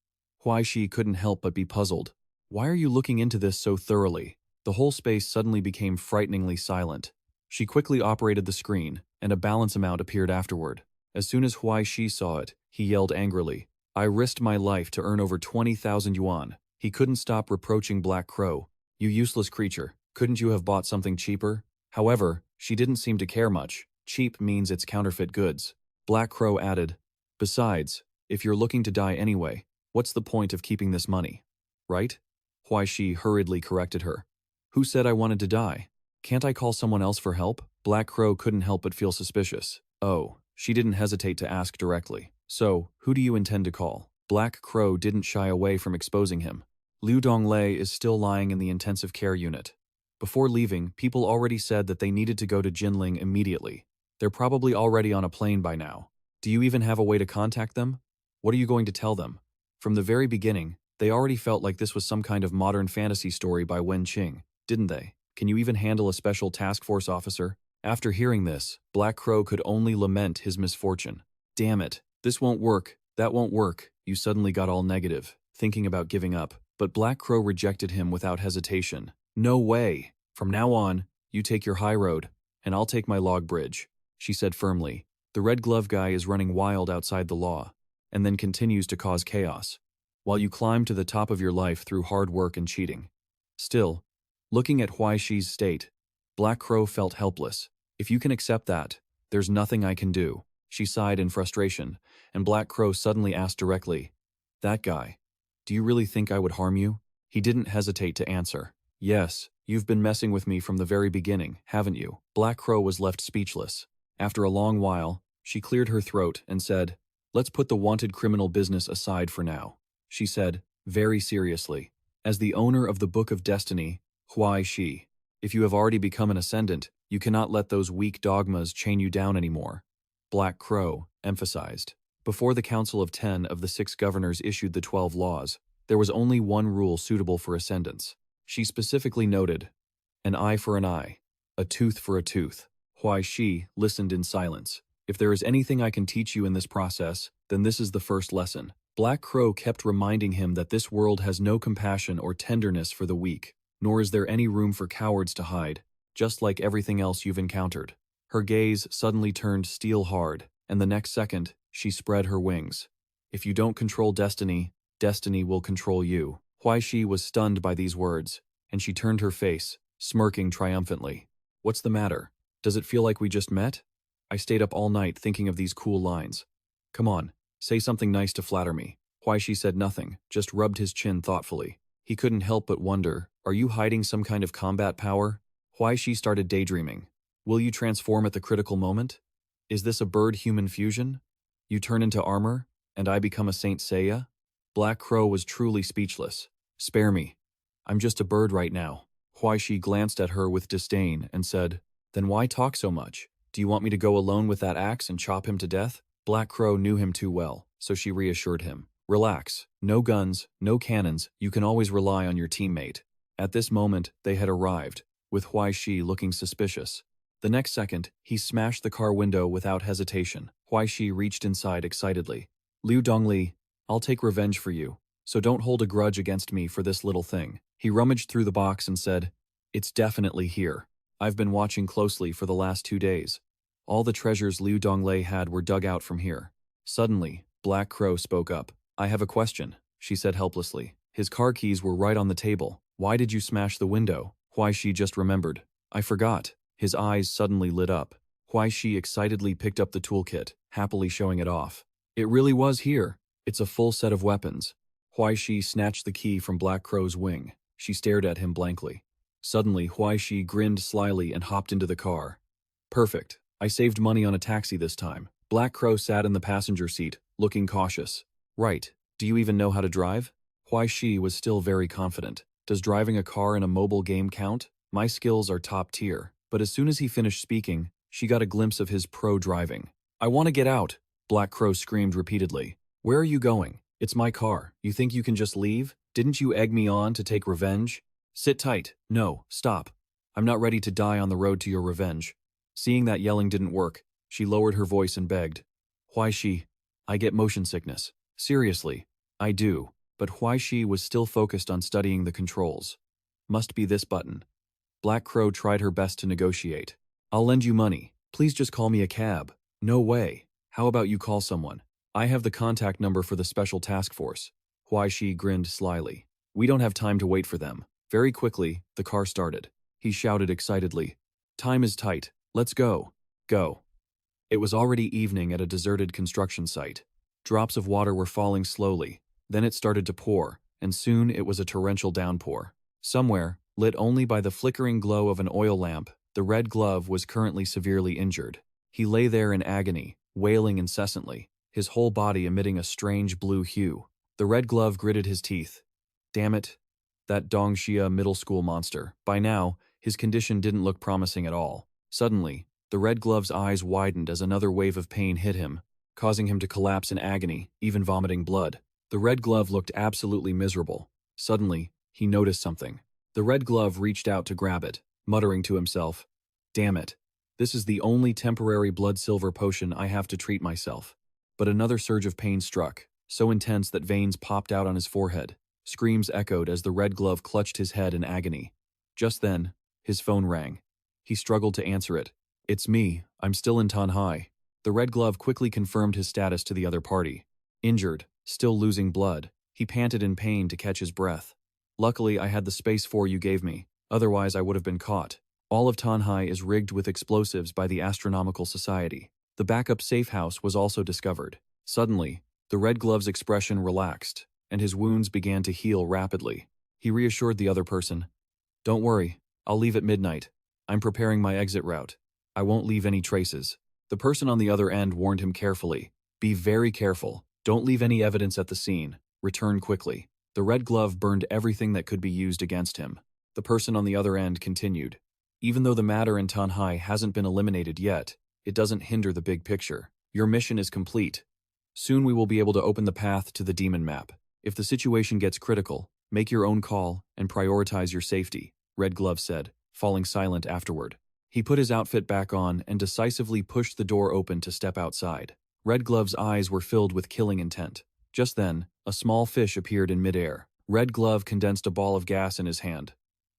Huai Shi couldn't help but be puzzled. Why are you looking into this so thoroughly? The whole space suddenly became frighteningly silent. She quickly operated the screen, and a balance amount appeared afterward. As soon as Huai Shi saw it, he yelled angrily, I risked my life to earn over 20,000 yuan. He couldn't stop reproaching Black Crow. You useless creature, couldn't you have bought something cheaper? However, she didn't seem to care much. Cheap means it's counterfeit goods. Black Crow added, besides, if you're looking to die anyway, what's the point of keeping this money? Right? Huai Shi hurriedly corrected her. Who said I wanted to die? Can't I call someone else for help? Black Crow couldn't help but feel suspicious. Oh, she didn't hesitate to ask directly. So, who do you intend to call? Black Crow didn't shy away from exposing him. Liu Donglei is still lying in the intensive care unit. Before leaving, people already said that they needed to go to Jinling immediately. They're probably already on a plane by now. Do you even have a way to contact them? What are you going to tell them? From the very beginning, they already felt like this was some kind of modern fantasy story by Wen Qing, didn't they? Can you even handle a special task force officer? After hearing this, Black Crow could only lament his misfortune. Damn it, this won't work, that won't work. You suddenly got all negative, thinking about giving up. But Black Crow rejected him without hesitation. No way. From now on, you take your high road, and I'll take my log bridge, she said firmly. The Red Glove guy is running wild outside the law, and then continues to cause chaos, while you climb to the top of your life through hard work and cheating. Still, looking at Huai Shi's state, Black Crow felt helpless. If you can accept that, there's nothing I can do. She sighed in frustration, and Black Crow suddenly asked directly, that guy, do you really think I would harm you? He didn't hesitate to answer. Yes, you've been messing with me from the very beginning, haven't you? Black Crow was left speechless. After a long while, she cleared her throat and said, let's put the wanted criminal business aside for now. She said, very seriously, as the owner of the Book of Destiny, Huai Shi, if you have already become an ascendant, you cannot let those weak dogmas chain you down anymore. Black Crow emphasized. Before the Council of 10 of the 6 governors issued the 12 laws, there was only one rule suitable for ascendants. She specifically noted, an eye for an eye, a tooth for a tooth. Huai Shi listened in silence. If there is anything I can teach you in this process, then this is the first lesson. Black Crow kept reminding him that this world has no compassion or tenderness for the weak, nor is there any room for cowards to hide, just like everything else you've encountered. Her gaze suddenly turned steel hard, and the next second, she spread her wings. If you don't control destiny, destiny will control you. Huai Shi was stunned by these words, and she turned her face, smirking triumphantly. What's the matter? Does it feel like we just met? I stayed up all night thinking of these cool lines. Come on, say something nice to flatter me. Huai Shi said nothing, just rubbed his chin thoughtfully. He couldn't help but wonder, are you hiding some kind of combat power? Huai Shi started daydreaming. Will you transform at the critical moment? Is this a bird-human fusion? You turn into armor, and I become a Saint Seiya? Black Crow was truly speechless. Spare me. I'm just a bird right now. Huai Shi glanced at her with disdain and said, Then why talk so much? Do you want me to go alone with that axe and chop him to death? Black Crow knew him too well, so she reassured him. Relax. No guns, no cannons, you can always rely on your teammate. At this moment, they had arrived, with Huai Shi looking suspicious. The next second, he smashed the car window without hesitation. Huai Shi reached inside excitedly. Liu Dongli, I'll take revenge for you, so don't hold a grudge against me for this little thing. He rummaged through the box and said, It's definitely here. I've been watching closely for the last 2 days. All the treasures Liu Donglei had were dug out from here. Suddenly, Black Crow spoke up. I have a question, she said helplessly. His car keys were right on the table. Why did you smash the window? Huai Shi just remembered. I forgot. His eyes suddenly lit up. Huai Shi excitedly picked up the toolkit, happily showing it off. It really was here. It's a full set of weapons. Huai Shi snatched the key from Black Crow's wing. She stared at him blankly. Suddenly, Huai Shi grinned slyly and hopped into the car. Perfect. I saved money on a taxi this time. Black Crow sat in the passenger seat, looking cautious. Right. Do you even know how to drive? Huai Shi was still very confident. Does driving a car in a mobile game count? My skills are top tier. But as soon as he finished speaking, she got a glimpse of his pro driving. I want to get out, Black Crow screamed repeatedly. Where are you going? It's my car. You think you can just leave? Didn't you egg me on to take revenge? Sit tight. No, stop. I'm not ready to die on the road to your revenge. Seeing that yelling didn't work, she lowered her voice and begged. Huai Shi, I get motion sickness. Seriously, I do. But Huai Shi was still focused on studying the controls. Must be this button. Black Crow tried her best to negotiate. I'll lend you money. Please just call me a cab. No way. How about you call someone? I have the contact number for the special task force. Huai Shi grinned slyly. We don't have time to wait for them. Very quickly, the car started. He shouted excitedly. Time is tight. Let's go. Go. It was already evening at a deserted construction site. Drops of water were falling slowly. Then it started to pour, and soon it was a torrential downpour. Somewhere, lit only by the flickering glow of an oil lamp, the Red Glove was currently severely injured. He lay there in agony, wailing incessantly, his whole body emitting a strange blue hue. The Red Glove gritted his teeth. Damn it. That Dongxia middle school monster. By now, his condition didn't look promising at all. Suddenly, the Red Glove's eyes widened as another wave of pain hit him, causing him to collapse in agony, even vomiting blood. The Red Glove looked absolutely miserable. Suddenly, he noticed something. The Red Glove reached out to grab it, muttering to himself, Damn it. This is the only temporary blood silver potion I have to treat myself. But another surge of pain struck, so intense that veins popped out on his forehead. Screams echoed as the Red Glove clutched his head in agony. Just then, his phone rang. He struggled to answer it. It's me. I'm still in Tanhai. The Red Glove quickly confirmed his status to the other party. Injured, still losing blood, he panted in pain to catch his breath. Luckily, I had the space 4 you gave me, otherwise I would have been caught. All of Tanhai is rigged with explosives by the Astronomical Society. The backup safe house was also discovered. Suddenly, the Red Glove's expression relaxed, and his wounds began to heal rapidly. He reassured the other person. Don't worry, I'll leave at midnight. I'm preparing my exit route. I won't leave any traces. The person on the other end warned him carefully. Be very careful. Don't leave any evidence at the scene. Return quickly. The Red Glove burned everything that could be used against him. The person on the other end continued. Even though the matter in Tanhai hasn't been eliminated yet, it doesn't hinder the big picture. Your mission is complete. Soon we will be able to open the path to the demon map. If the situation gets critical, make your own call and prioritize your safety, Red Glove said, falling silent afterward. He put his outfit back on and decisively pushed the door open to step outside. Red Glove's eyes were filled with killing intent. Just then, a small fish appeared in midair. Red Glove condensed a ball of gas in his hand.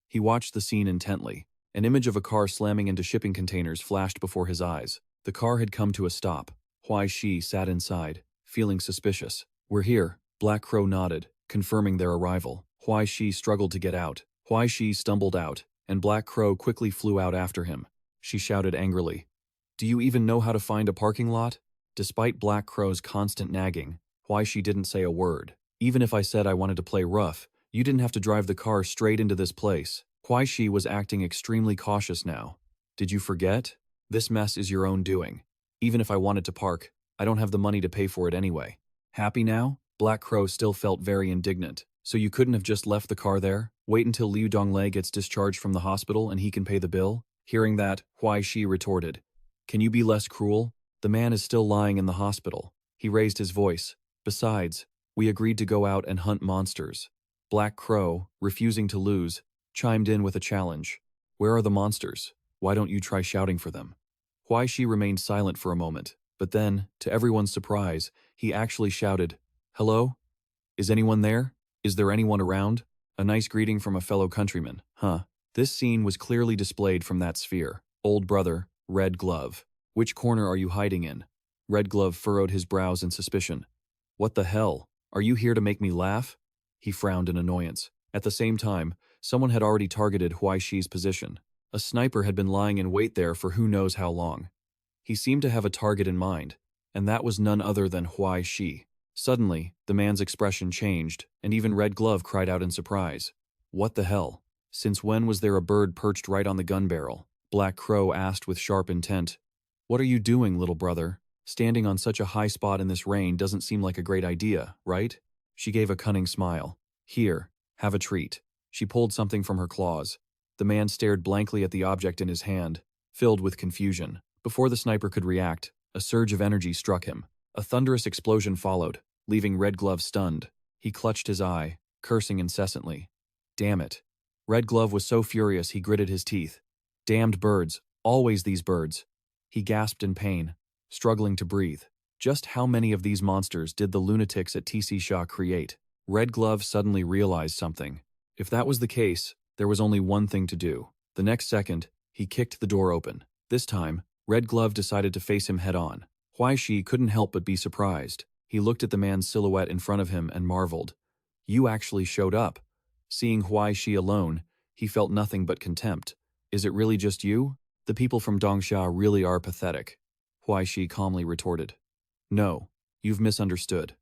He watched the scene intently. An image of a car slamming into shipping containers flashed before his eyes. The car had come to a stop. Huai Shi sat inside, feeling suspicious. We're here, Black Crow nodded, confirming their arrival. Huai Shi struggled to get out. Huai Shi stumbled out, and Black Crow quickly flew out after him. She shouted angrily, Do you even know how to find a parking lot? Despite Black Crow's constant nagging, Huai Shi didn't say a word. Even if I said I wanted to play rough, You didn't have to drive the car straight into this place. Huai Shi was acting extremely cautious now. Did you forget? This mess is your own doing. Even if I wanted to park, I don't have the money to pay for it anyway. Happy now? Black Crow still felt very indignant. So you couldn't have just left the car there? Wait until Liu Donglei gets discharged from the hospital and he can pay the bill? Hearing that, Huai Shi retorted. Can you be less cruel? The man is still lying in the hospital. He raised his voice. Besides, we agreed to go out and hunt monsters. Black Crow, refusing to lose, chimed in with a challenge. Where are the monsters? Why don't you try shouting for them? Huai Shi remained silent for a moment, but then, to everyone's surprise, he actually shouted, Hello? Is anyone there? Is there anyone around? A nice greeting from a fellow countryman, huh? This scene was clearly displayed from that sphere. Old brother, Red Glove. Which corner are you hiding in? Red Glove furrowed his brows in suspicion. What the hell? Are you here to make me laugh? He frowned in annoyance. At the same time, someone had already targeted Huai Shi's position. A sniper had been lying in wait there for who knows how long. He seemed to have a target in mind, and that was none other than Huai Shi. Suddenly, the man's expression changed, and even Red Glove cried out in surprise. What the hell? Since when was there a bird perched right on the gun barrel? Black Crow asked with sharp intent. What are you doing, little brother? Standing on such a high spot in this rain doesn't seem like a great idea, right? She gave a cunning smile. Here, have a treat. She pulled something from her claws. The man stared blankly at the object in his hand, filled with confusion. Before the sniper could react, a surge of energy struck him. A thunderous explosion followed, leaving Red Glove stunned. He clutched his eye, cursing incessantly. Damn it. Red Glove was so furious he gritted his teeth. Damned birds, always these birds. He gasped in pain, struggling to breathe. Just how many of these monsters did the lunatics at TC Shah create? Red Glove suddenly realized something. If that was the case, there was only one thing to do. The next second, he kicked the door open. This time, Red Glove decided to face him head-on. Huai Shi couldn't help but be surprised. He looked at the man's silhouette in front of him and marveled. You actually showed up. Seeing Huai Shi alone, he felt nothing but contempt. Is it really just you? The people from Dongsha really are pathetic. Huai Shi calmly retorted. No, you've misunderstood.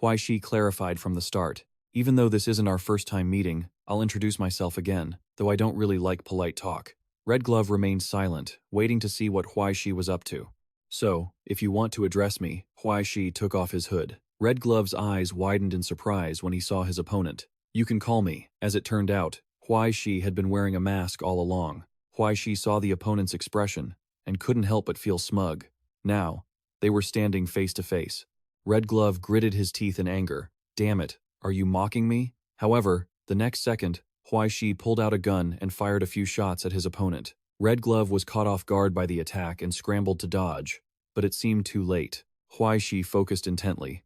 Huai Shi clarified from the start. Even though this isn't our first time meeting, I'll introduce myself again, though I don't really like polite talk. Red Glove remained silent, waiting to see what Huai Shi was up to. So, if you want to address me, Huai Shi took off his hood. Red Glove's eyes widened in surprise when he saw his opponent. You can call me. As it turned out, Huai Shi had been wearing a mask all along. Huai Shi saw the opponent's expression and couldn't help but feel smug. Now, they were standing face to face. Red Glove gritted his teeth in anger. Damn it, are you mocking me? However, the next second, Huai Shi pulled out a gun and fired a few shots at his opponent. Red Glove was caught off guard by the attack and scrambled to dodge, but it seemed too late. Huai Shi focused intently.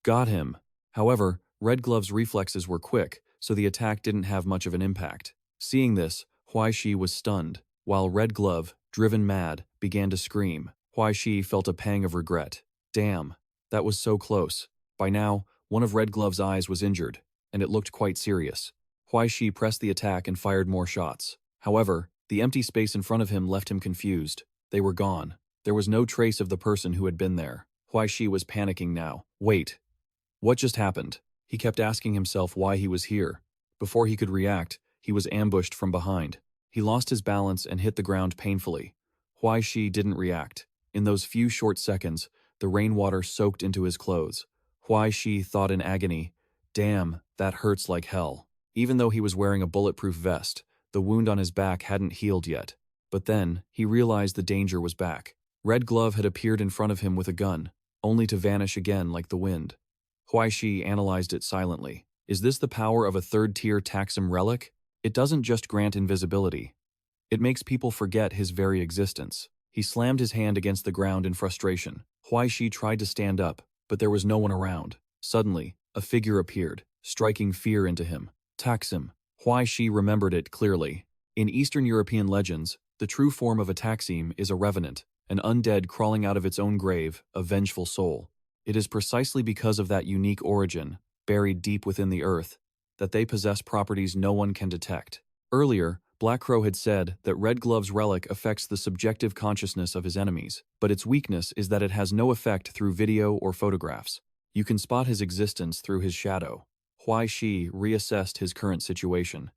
Got him. However, Red Glove's reflexes were quick, so the attack didn't have much of an impact. Seeing this, Huai Shi was stunned, while Red Glove, driven mad, began to scream. Huai Shi felt a pang of regret. Damn, that was so close. By now, one of Red Glove's eyes was injured, and it looked quite serious. Huai Shi pressed the attack and fired more shots. However, the empty space in front of him left him confused. They were gone. There was no trace of the person who had been there. Huai Shi was panicking now. Wait. What just happened? He kept asking himself why he was here. Before he could react, he was ambushed from behind. He lost his balance and hit the ground painfully. Huai Shi didn't react. In those few short seconds, the rainwater soaked into his clothes. Huai Shi thought in agony, damn, that hurts like hell. Even though he was wearing a bulletproof vest, the wound on his back hadn't healed yet. But then, he realized the danger was back. Red Glove had appeared in front of him with a gun, only to vanish again like the wind. Huai Shi analyzed it silently. Is this the power of a third-tier taxim relic? It doesn't just grant invisibility. It makes people forget his very existence. He slammed his hand against the ground in frustration. Huai Shi tried to stand up, but there was no one around. Suddenly, a figure appeared, striking fear into him. Taxim. Huai Shi remembered it clearly. In Eastern European legends, the true form of a taxim is a revenant, an undead crawling out of its own grave, a vengeful soul. It is precisely because of that unique origin, buried deep within the earth, that they possess properties no one can detect. Earlier, Black Crow had said that Red Glove's relic affects the subjective consciousness of his enemies, but its weakness is that it has no effect through video or photographs. You can spot his existence through his shadow. Huai Shi reassessed his current situation.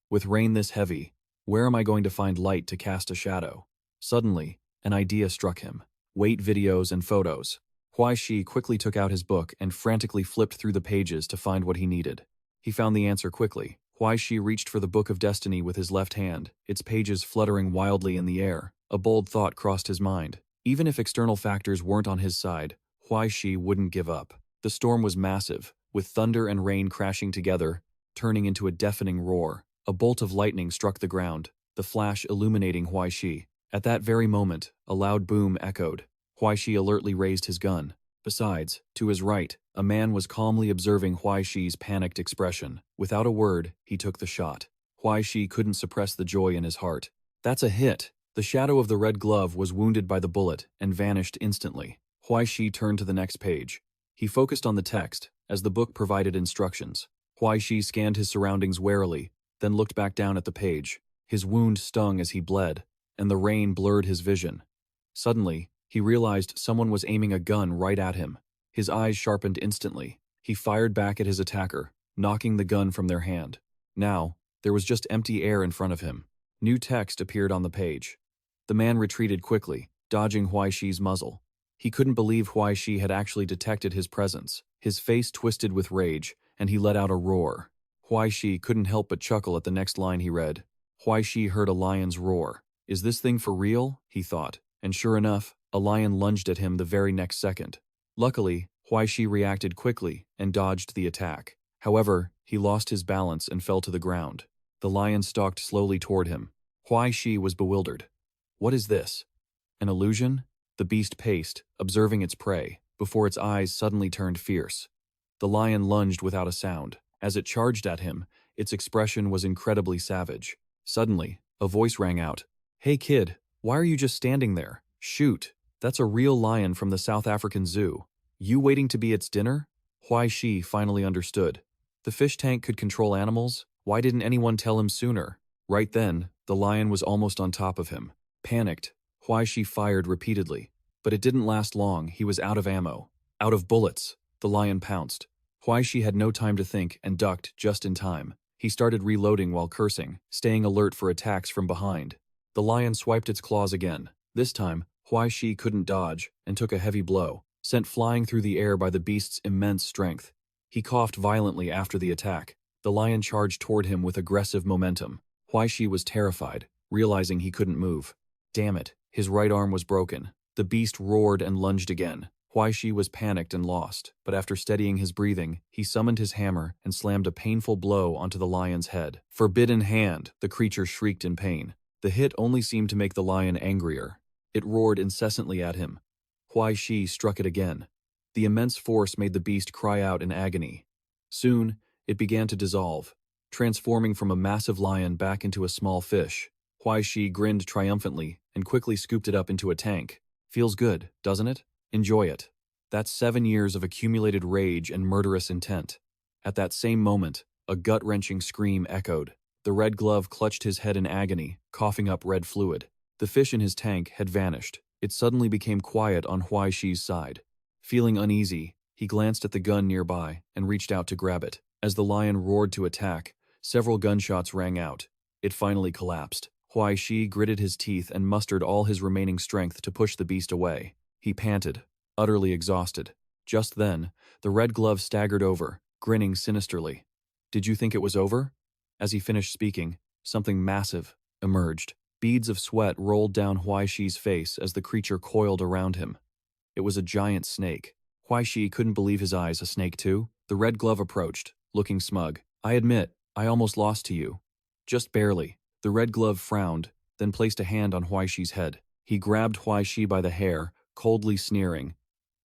With rain this heavy, where am I going to find light to cast a shadow? Suddenly, an idea struck him. Wait videos and photos. Huai Shi quickly took out his book and frantically flipped through the pages to find what he needed. He found the answer quickly. Huai Shi reached for the Book of Destiny with his left hand, its pages fluttering wildly in the air. A bold thought crossed his mind. Even if external factors weren't on his side, Huai Shi wouldn't give up. The storm was massive, with thunder and rain crashing together, turning into a deafening roar. A bolt of lightning struck the ground, the flash illuminating Huai Shi. At that very moment, a loud boom echoed. Huai Shi alertly raised his gun. Besides, to his right, a man was calmly observing Huai Shi's panicked expression. Without a word, he took the shot. Huai Shi couldn't suppress the joy in his heart. That's a hit! The shadow of the red glove was wounded by the bullet and vanished instantly. Huai Shi turned to the next page. He focused on the text, as the book provided instructions. Huai Shi scanned his surroundings warily, then looked back down at the page. His wound stung as he bled, and the rain blurred his vision. Suddenly, he realized someone was aiming a gun right at him. His eyes sharpened instantly. He fired back at his attacker, knocking the gun from their hand. Now, there was just empty air in front of him. New text appeared on the page. The man retreated quickly, dodging Huai Shi's muzzle. He couldn't believe Huai Shi had actually detected his presence. His face twisted with rage, and he let out a roar. Huai Shi couldn't help but chuckle at the next line he read. Huai Shi heard a lion's roar. Is this thing for real? He thought. And sure enough, a lion lunged at him the very next second. Luckily, Huai Shi reacted quickly and dodged the attack. However, he lost his balance and fell to the ground. The lion stalked slowly toward him. Huai Shi was bewildered. What is this? An illusion? The beast paced, observing its prey, before its eyes suddenly turned fierce. The lion lunged without a sound. As it charged at him, its expression was incredibly savage. Suddenly, a voice rang out. Hey kid, why are you just standing there? Shoot, that's a real lion from the South African Zoo. You waiting to be its dinner? Huai Shi finally understood. The fish tank could control animals? Why didn't anyone tell him sooner? Right then, the lion was almost on top of him. Panicked, Huai Shi fired repeatedly. But it didn't last long. He was out of ammo. Out of bullets. The lion pounced. Huai Shi had no time to think and ducked just in time. He started reloading while cursing, staying alert for attacks from behind. The lion swiped its claws again. This time, Huai Shi couldn't dodge and took a heavy blow, sent flying through the air by the beast's immense strength. He coughed violently after the attack. The lion charged toward him with aggressive momentum. Huai Shi was terrified, realizing he couldn't move. Damn it, his right arm was broken. The beast roared and lunged again. Huai Shi was panicked and lost, but after steadying his breathing, he summoned his hammer and slammed a painful blow onto the lion's head. Forbidden hand! The creature shrieked in pain. The hit only seemed to make the lion angrier. It roared incessantly at him. Huai Shi struck it again. The immense force made the beast cry out in agony. Soon, it began to dissolve, transforming from a massive lion back into a small fish. Huai Shi grinned triumphantly and quickly scooped it up into a tank. Feels good, doesn't it? Enjoy it. That's 7 years of accumulated rage and murderous intent. At that same moment, a gut-wrenching scream echoed. The red glove clutched his head in agony, coughing up red fluid. The fish in his tank had vanished. It suddenly became quiet on Huai Shi's side. Feeling uneasy, he glanced at the gun nearby and reached out to grab it. As the lion roared to attack, several gunshots rang out. It finally collapsed. Huai Shi gritted his teeth and mustered all his remaining strength to push the beast away. He panted, utterly exhausted. Just then, the red glove staggered over, grinning sinisterly. Did you think it was over? As he finished speaking, something massive emerged. Beads of sweat rolled down Huai Shi's face as the creature coiled around him. It was a giant snake. Huai Shi couldn't believe his eyes. A snake too? The red glove approached, looking smug. I admit, I almost lost to you. Just barely. The red glove frowned, then placed a hand on Huai Shi's head. He grabbed Huai Shi by the hair, coldly sneering.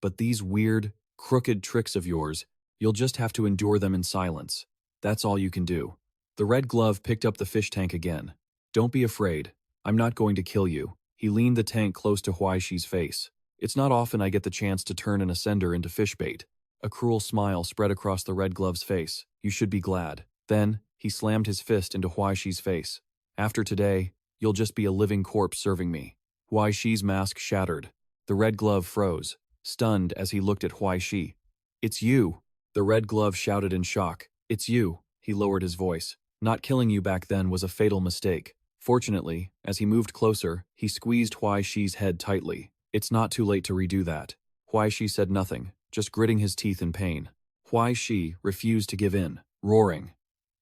But these weird, crooked tricks of yours, you'll just have to endure them in silence. That's all you can do. The red glove picked up the fish tank again. Don't be afraid. I'm not going to kill you. He leaned the tank close to Huai Shi's face. It's not often I get the chance to turn an ascender into fish bait. A cruel smile spread across the red glove's face. You should be glad. Then, he slammed his fist into Huai Shi's face. After today, you'll just be a living corpse serving me. Huai Shi's mask shattered. The red glove froze, stunned as he looked at Huai Shi. It's you! The red glove shouted in shock. It's you, he lowered his voice. Not killing you back then was a fatal mistake. Fortunately, as he moved closer, he squeezed Huai Shi's head tightly. It's not too late to redo that. Huai Shi said nothing, just gritting his teeth in pain. Huai Shi refused to give in, roaring.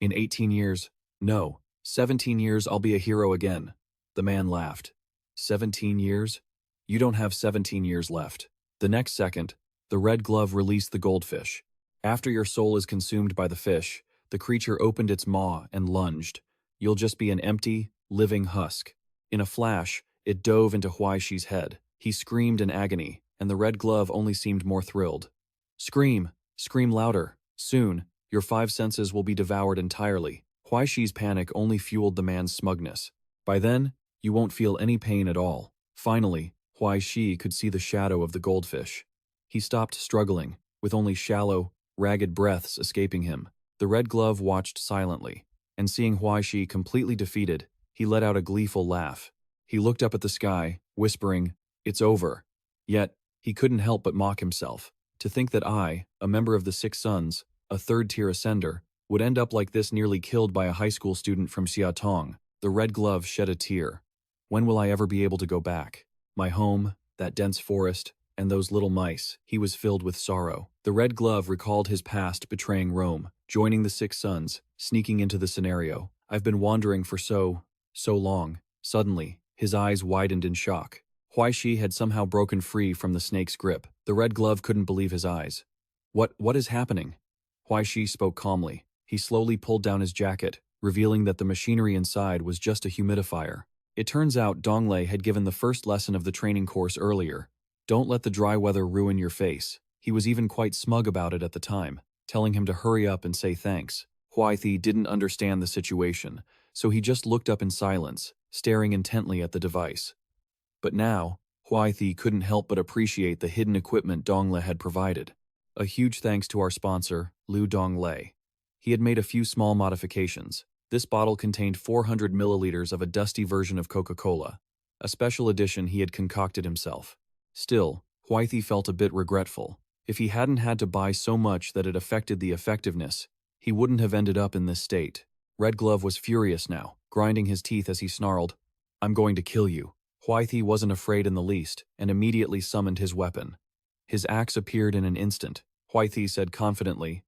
In 18 years, no, 17 years I'll be a hero again. The man laughed. 17 years? You don't have 17 years left. The next second, the red glove released the goldfish. After your soul is consumed by the fish, the creature opened its maw and lunged. You'll just be an empty, living husk. In a flash, it dove into Huai Shi's head. He screamed in agony, and the red glove only seemed more thrilled. Scream! Scream louder! Soon, your 5 senses will be devoured entirely. Huai Shi's panic only fueled the man's smugness. By then, you won't feel any pain at all. Finally, Huai Shi could see the shadow of the goldfish. He stopped struggling, with only shallow, ragged breaths escaping him. The red glove watched silently, and seeing Huai Shi completely defeated, he let out a gleeful laugh. He looked up at the sky, whispering, "It's over." Yet, he couldn't help but mock himself. To think that I, a member of the Six Sons, a third-tier ascender, would end up like this, nearly killed by a high school student from Xiaotong. The red glove shed a tear. When will I ever be able to go back? My home, that dense forest, and those little mice. He was filled with sorrow. The red glove recalled his past betraying Rome, joining the Six Sons, sneaking into the scenario. I've been wandering for so long. Suddenly, his eyes widened in shock. Huai Shi had somehow broken free from the snake's grip. The red glove couldn't believe his eyes. What is happening? Huai Shi spoke calmly. He slowly pulled down his jacket, revealing that the machinery inside was just a humidifier. It turns out Donglei had given the first lesson of the training course earlier. Don't let the dry weather ruin your face. He was even quite smug about it at the time, telling him to hurry up and say thanks. Huai Thi didn't understand the situation, so he just looked up in silence, staring intently at the device. But now, Huai Thi couldn't help but appreciate the hidden equipment Donglei had provided. A huge thanks to our sponsor, Lu Donglei. He had made a few small modifications. This bottle contained 400 milliliters of a dusty version of Coca-Cola, a special edition he had concocted himself. Still, Huai Thi felt a bit regretful. If he hadn't had to buy so much that it affected the effectiveness, he wouldn't have ended up in this state. Red Glove was furious now, grinding his teeth as he snarled, "I'm going to kill you." Huai Thi wasn't afraid in the least, and immediately summoned his weapon. His axe appeared in an instant. Huai Thi said confidently,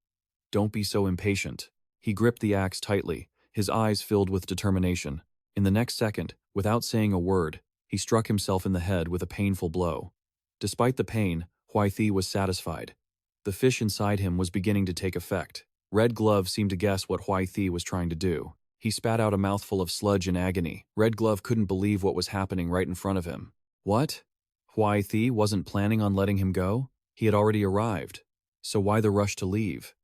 "Don't be so impatient." He gripped the axe tightly, his eyes filled with determination. In the next second, without saying a word, he struck himself in the head with a painful blow. Despite the pain, Huai Thi was satisfied. The fish inside him was beginning to take effect. Red Glove seemed to guess what Huai Thi was trying to do. He spat out a mouthful of sludge in agony. Red Glove couldn't believe what was happening right in front of him. What? Huai Thi wasn't planning on letting him go? He had already arrived. So why the rush to leave?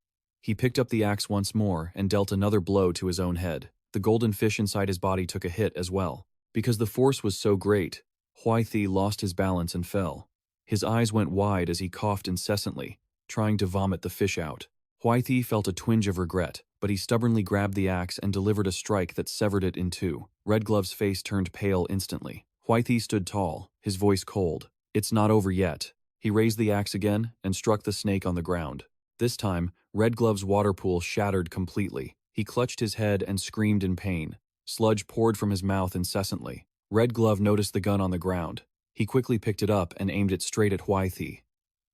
He picked up the axe once more and dealt another blow to his own head. The golden fish inside his body took a hit as well. Because the force was so great, Huai Thi lost his balance and fell. His eyes went wide as he coughed incessantly, trying to vomit the fish out. Huai Thi felt a twinge of regret, but he stubbornly grabbed the axe and delivered a strike that severed it in two. Red Glove's face turned pale instantly. Huai Thi stood tall, his voice cold. "It's not over yet." He raised the axe again and struck the snake on the ground. This time, Red Glove's water pool shattered completely. He clutched his head and screamed in pain. Sludge poured from his mouth incessantly. Red Glove noticed the gun on the ground. He quickly picked it up and aimed it straight at Huai Thi.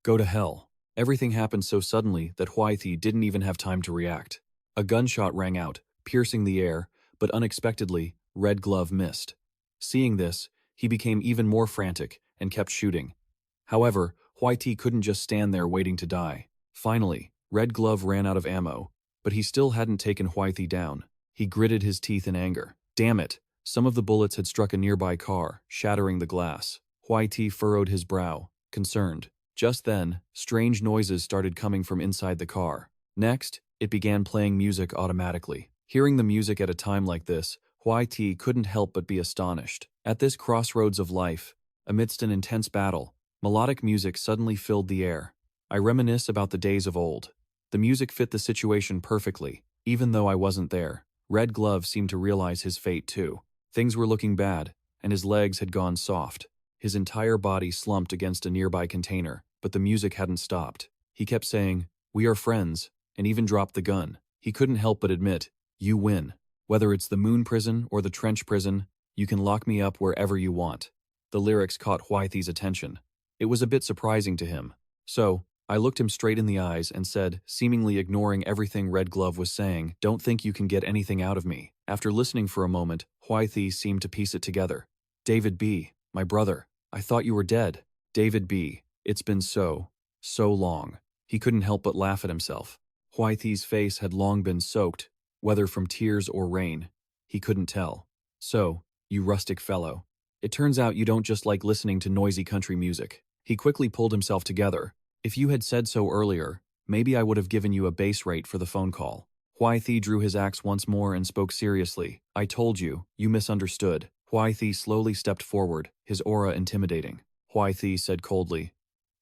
Go to hell. Everything happened so suddenly that Huai Thi didn't even have time to react. A gunshot rang out, piercing the air, but unexpectedly, Red Glove missed. Seeing this, he became even more frantic and kept shooting. However, Huai Thi couldn't just stand there waiting to die. Finally, Red Glove ran out of ammo, but he still hadn't taken Huai Thi down. He gritted his teeth in anger. Damn it! Some of the bullets had struck a nearby car, shattering the glass. Huai Thi furrowed his brow, concerned. Just then, strange noises started coming from inside the car. Next, it began playing music automatically. Hearing the music at a time like this, Huai Thi couldn't help but be astonished. At this crossroads of life, amidst an intense battle, melodic music suddenly filled the air. I reminisce about the days of old. The music fit the situation perfectly, even though I wasn't there. Red Glove seemed to realize his fate too. Things were looking bad, and his legs had gone soft. His entire body slumped against a nearby container, but the music hadn't stopped. He kept saying, "We are friends," and even dropped the gun. He couldn't help but admit, "You win. Whether it's the moon prison or the trench prison, you can lock me up wherever you want." The lyrics caught Huai Thi's attention. It was a bit surprising to him. So, I looked him straight in the eyes and said, seemingly ignoring everything Red Glove was saying, "Don't think you can get anything out of me." After listening for a moment, Huai Thi seemed to piece it together. "David B., my brother, I thought you were dead." David B., it's been so long. He couldn't help but laugh at himself. Huai Thi's face had long been soaked, whether from tears or rain. He couldn't tell. "So, you rustic fellow. It turns out you don't just like listening to noisy country music." He quickly pulled himself together. "If you had said so earlier, maybe I would have given you a base rate for the phone call." Huai Thi drew his axe once more and spoke seriously. "I told you, you misunderstood." Huai Thi slowly stepped forward, his aura intimidating. Huai Thi said coldly,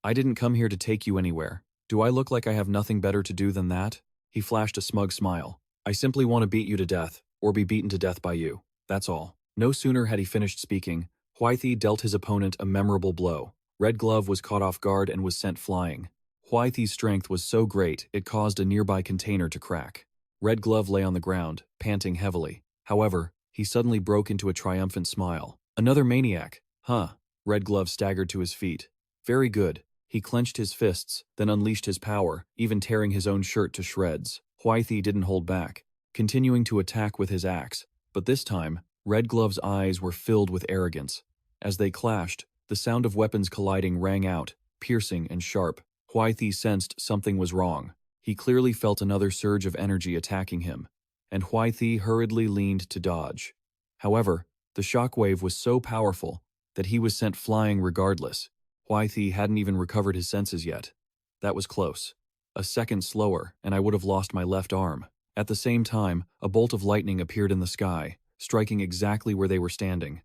"I didn't come here to take you anywhere. Do I look like I have nothing better to do than that?" He flashed a smug smile. "I simply want to beat you to death, or be beaten to death by you. That's all." No sooner had he finished speaking, Huai Thi dealt his opponent a memorable blow. Red Glove was caught off guard and was sent flying. Huai Thi's strength was so great it caused a nearby container to crack. Red Glove lay on the ground, panting heavily. However, he suddenly broke into a triumphant smile. "Another maniac, huh?" Red Glove staggered to his feet. "Very good." He clenched his fists, then unleashed his power, even tearing his own shirt to shreds. Huai Thi didn't hold back, continuing to attack with his axe, but this time, Red Glove's eyes were filled with arrogance. As they clashed, the sound of weapons colliding rang out, piercing and sharp. Huai Thi sensed something was wrong. He clearly felt another surge of energy attacking him, and Huai Thi hurriedly leaned to dodge. However, the shockwave was so powerful that he was sent flying regardless. Huai Thi hadn't even recovered his senses yet. That was close. A second slower, and I would have lost my left arm. At the same time, a bolt of lightning appeared in the sky, striking exactly where they were standing.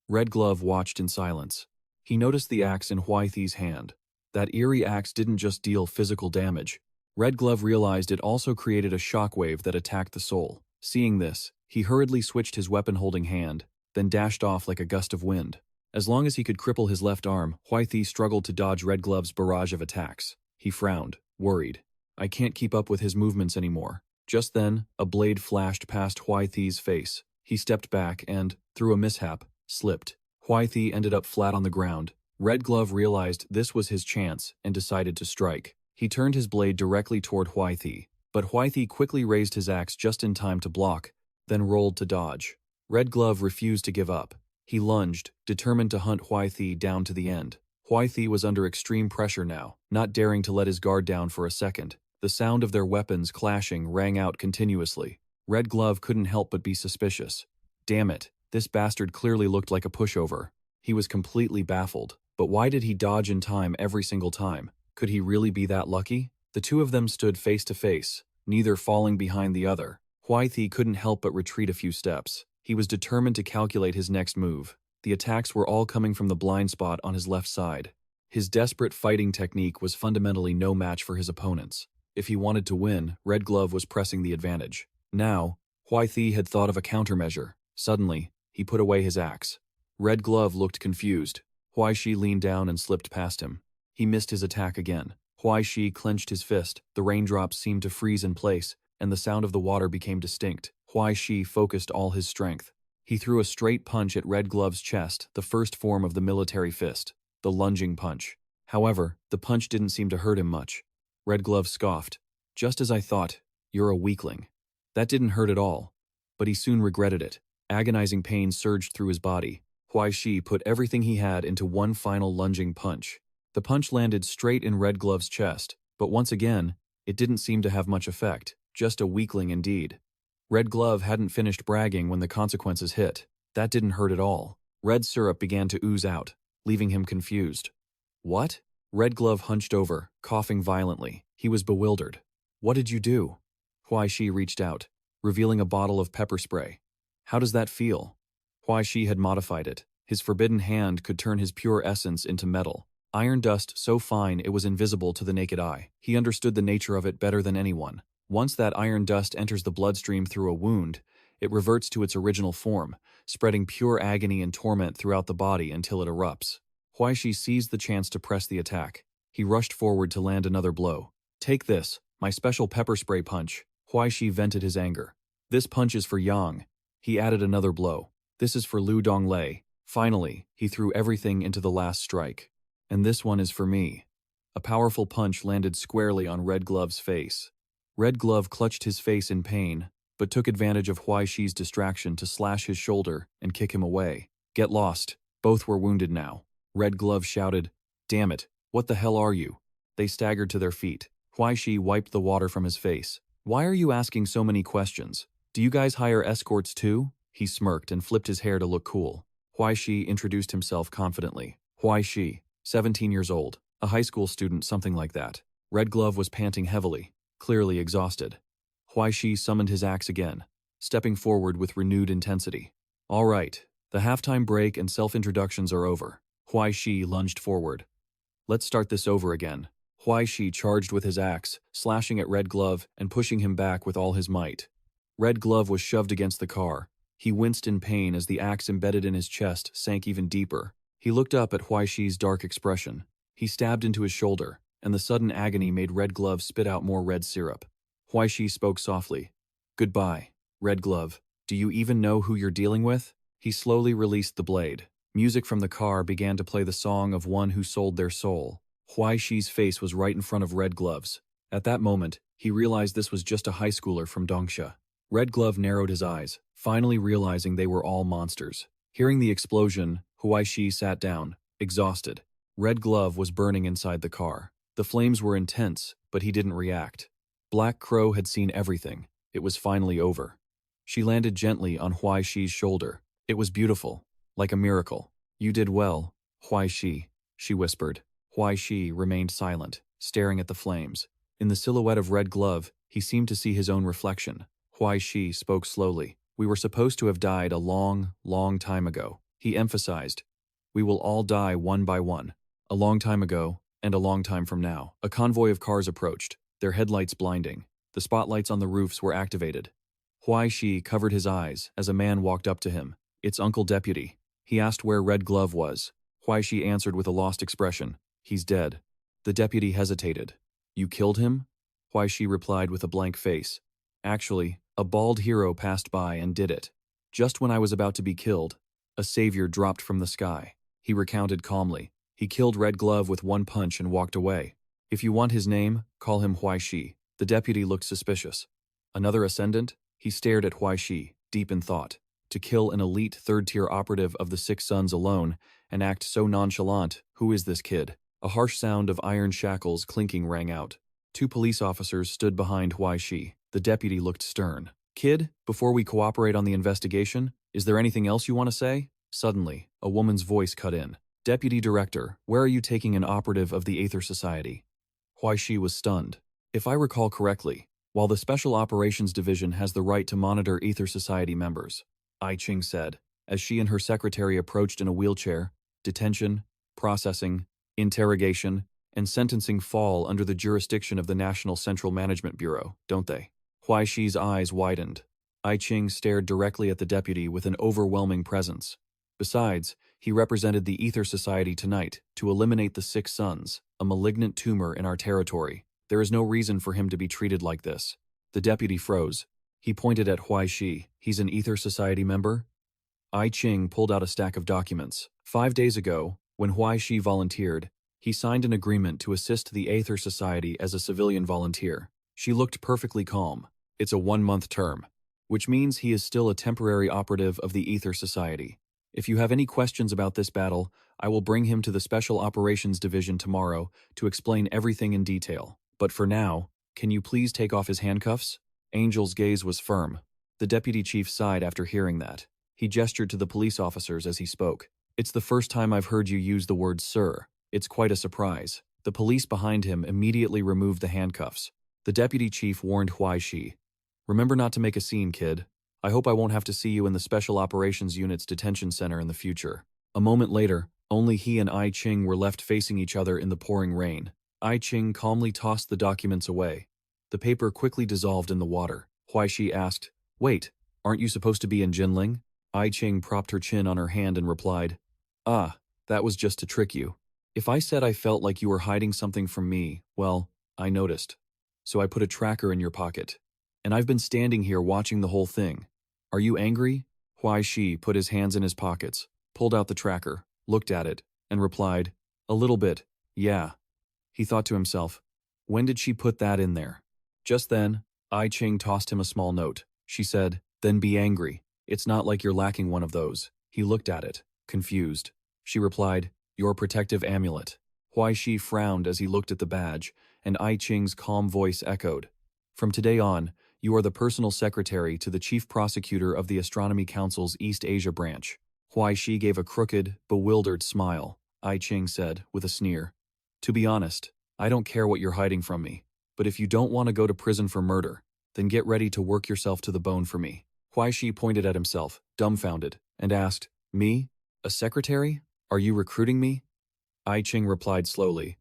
Red Glove watched in silence. He noticed the axe in Huai Thi's hand. That eerie axe didn't just deal physical damage. Red Glove realized it also created a shockwave that attacked the soul. Seeing this, he hurriedly switched his weapon-holding hand, then dashed off like a gust of wind. As long as he could cripple his left arm, Huai Thi struggled to dodge Red Glove's barrage of attacks. He frowned, worried. "I can't keep up with his movements anymore." Just then, a blade flashed past Huai Thi's face. He stepped back and, through a mishap, slipped. Huai Thi ended up flat on the ground. Red Glove realized this was his chance and decided to strike. He turned his blade directly toward Huai Thi, but Huai Thi quickly raised his axe just in time to block, then rolled to dodge. Red Glove refused to give up. He lunged, determined to hunt Huai Thi down to the end. Huai Thi was under extreme pressure now, not daring to let his guard down for a second. The sound of their weapons clashing rang out continuously. Red Glove couldn't help but be suspicious. Damn it, this bastard clearly looked like a pushover. He was completely baffled. But why did he dodge in time every single time? Could he really be that lucky? The two of them stood face to face, neither falling behind the other. Huai Thi couldn't help but retreat a few steps. He was determined to calculate his next move. The attacks were all coming from the blind spot on his left side. His desperate fighting technique was fundamentally no match for his opponents. If he wanted to win, Red Glove was pressing the advantage. Now, Huai Thi had thought of a countermeasure. Suddenly, he put away his axe. Red Glove looked confused. Huai Shi leaned down and slipped past him. He missed his attack again. Huai Shi clenched his fist. The raindrops seemed to freeze in place, and the sound of the water became distinct. Huai Shi focused all his strength. He threw a straight punch at Red Glove's chest, the first form of the military fist, the lunging punch. However, the punch didn't seem to hurt him much. Red Glove scoffed. "Just as I thought, you're a weakling." That didn't hurt at all, but he soon regretted it. Agonizing pain surged through his body. Huai Shi put everything he had into one final lunging punch. The punch landed straight in Red Glove's chest, but once again, it didn't seem to have much effect, just a weakling indeed. Red Glove hadn't finished bragging when the consequences hit. That didn't hurt at all. Red syrup began to ooze out, leaving him confused. "What?" Red Glove hunched over, coughing violently. He was bewildered. "What did you do?" Huai Shi reached out, revealing a bottle of pepper spray. "How does that feel?" Huai Shi had modified it. His forbidden hand could turn his pure essence into metal. Iron dust so fine it was invisible to the naked eye. He understood the nature of it better than anyone. Once that iron dust enters the bloodstream through a wound, it reverts to its original form, spreading pure agony and torment throughout the body until it erupts. Huai Shi seized the chance to press the attack. He rushed forward to land another blow. "Take this, my special pepper spray punch." Huai Shi vented his anger. This punch is for Yang. He added another blow. This is for Lu Donglei. Finally, he threw everything into the last strike. And this one is for me. A powerful punch landed squarely on Red Glove's face. Red Glove clutched his face in pain, but took advantage of Huai Shi's distraction to slash his shoulder and kick him away. Get lost. Both were wounded now. Red Glove shouted, "Damn it, what the hell are you?" They staggered to their feet. Huai Shi wiped the water from his face. "Why are you asking so many questions? Do you guys hire escorts too?" He smirked and flipped his hair to look cool. Huai Shi introduced himself confidently. Huai Shi, 17 years old, a high school student, something like that. Red Glove was panting heavily, clearly exhausted. Huai Shi summoned his axe again, stepping forward with renewed intensity. "All right, the halftime break and self-introductions are over." Huai Shi lunged forward. "Let's start this over again." Huai Shi charged with his axe, slashing at Red Glove and pushing him back with all his might. Red Glove was shoved against the car. He winced in pain as the axe embedded in his chest sank even deeper. He looked up at Huai Shi's dark expression. He stabbed into his shoulder, and the sudden agony made Red Glove spit out more red syrup. Huai Shi spoke softly. "Goodbye, Red Glove. Do you even know who you're dealing with?" He slowly released the blade. Music from the car began to play the song of one who sold their soul. Huai Shi's face was right in front of Red Glove's. At that moment, he realized this was just a high schooler from Dongsha. Red Glove narrowed his eyes, finally realizing they were all monsters. Hearing the explosion, Huai Shi sat down, exhausted. Red Glove was burning inside the car. The flames were intense, but he didn't react. Black Crow had seen everything. It was finally over. She landed gently on Huai Shi's shoulder. It was beautiful, like a miracle. "You did well, Huai Shi," she whispered. Huai Shi remained silent, staring at the flames. In the silhouette of Red Glove, he seemed to see his own reflection. Huai Shi spoke slowly. "We were supposed to have died a long, long time ago." He emphasized, "We will all die one by one. A long time ago, and a long time from now." A convoy of cars approached, their headlights blinding. The spotlights on the roofs were activated. Huai Shi covered his eyes as a man walked up to him. "It's Uncle Deputy." He asked where Red Glove was. Huai Shi answered with a lost expression. "He's dead." The deputy hesitated. "You killed him?" Huai Shi replied with a blank face. "Actually, a bald hero passed by and did it. Just when I was about to be killed, a savior dropped from the sky." He recounted calmly. "He killed Red Glove with one punch and walked away. If you want his name, call him Huai Shi." The deputy looked suspicious. "Another ascendant?" He stared at Huai Shi, deep in thought. To kill an elite third-tier operative of the Six Sons alone and act so nonchalant, who is this kid? A harsh sound of iron shackles clinking rang out. Two police officers stood behind Huai Shi. The deputy looked stern. "Kid, before we cooperate on the investigation, is there anything else you want to say?" Suddenly, a woman's voice cut in. "Deputy Director, where are you taking an operative of the Aether Society?" Huai Shi was stunned. "If I recall correctly, while the Special Operations Division has the right to monitor Aether Society members," Ai Ching said, as she and her secretary approached in a wheelchair, "detention, processing, interrogation, and sentencing fall under the jurisdiction of the National Central Management Bureau, don't they?" Huai Shi's eyes widened. Ai Ching stared directly at the deputy with an overwhelming presence. Besides, he represented the Aether Society tonight to eliminate the Six Sons, a malignant tumor in our territory. There is no reason for him to be treated like this. The deputy froze. He pointed at Huai Shi. "He's an Aether Society member?" Ai Ching pulled out a stack of documents. 5 days ago, when Huai Shi volunteered, he signed an agreement to assist the Aether Society as a civilian volunteer. She looked perfectly calm. "It's a 1-month term, which means he is still a temporary operative of the Aether Society. If you have any questions about this battle, I will bring him to the Special Operations Division tomorrow to explain everything in detail. But for now, can you please take off his handcuffs?" Angel's gaze was firm. The deputy chief sighed after hearing that. He gestured to the police officers as he spoke. "It's the first time I've heard you use the word sir. It's quite a surprise." The police behind him immediately removed the handcuffs. The deputy chief warned Huai Shi, "Remember not to make a scene, kid. I hope I won't have to see you in the Special Operations Unit's detention center in the future." A moment later, only he and Ai Ching were left facing each other in the pouring rain. Ai Ching calmly tossed the documents away. The paper quickly dissolved in the water. Huai Shi asked, "Wait, aren't you supposed to be in Jinling?" Ai Ching propped her chin on her hand and replied, "Ah, that was just to trick you. If I said I felt like you were hiding something from me, well, I noticed. So I put a tracker in your pocket. And I've been standing here watching the whole thing. Are you angry? Huai Shi put his hands in his pockets, pulled out the tracker, looked at it, and replied, a little bit, yeah. He thought to himself, when did she put that in there? Just then, I Ching tossed him a small note. She said, then be angry. It's not like you're lacking one of those. He looked at it, confused. She replied, your protective amulet. Huai Shi frowned as he looked at the badge, and I Ching's calm voice echoed. From today on, you are the personal secretary to the chief prosecutor of the Astronomy Council's East Asia branch. Huai Shi gave a crooked, bewildered smile. I Ching said, with a sneer. To be honest, I don't care what you're hiding from me, but if you don't want to go to prison for murder, then get ready to work yourself to the bone for me. Huai Shi pointed at himself, dumbfounded, and asked, me? A secretary? Are you recruiting me? I Ching replied slowly.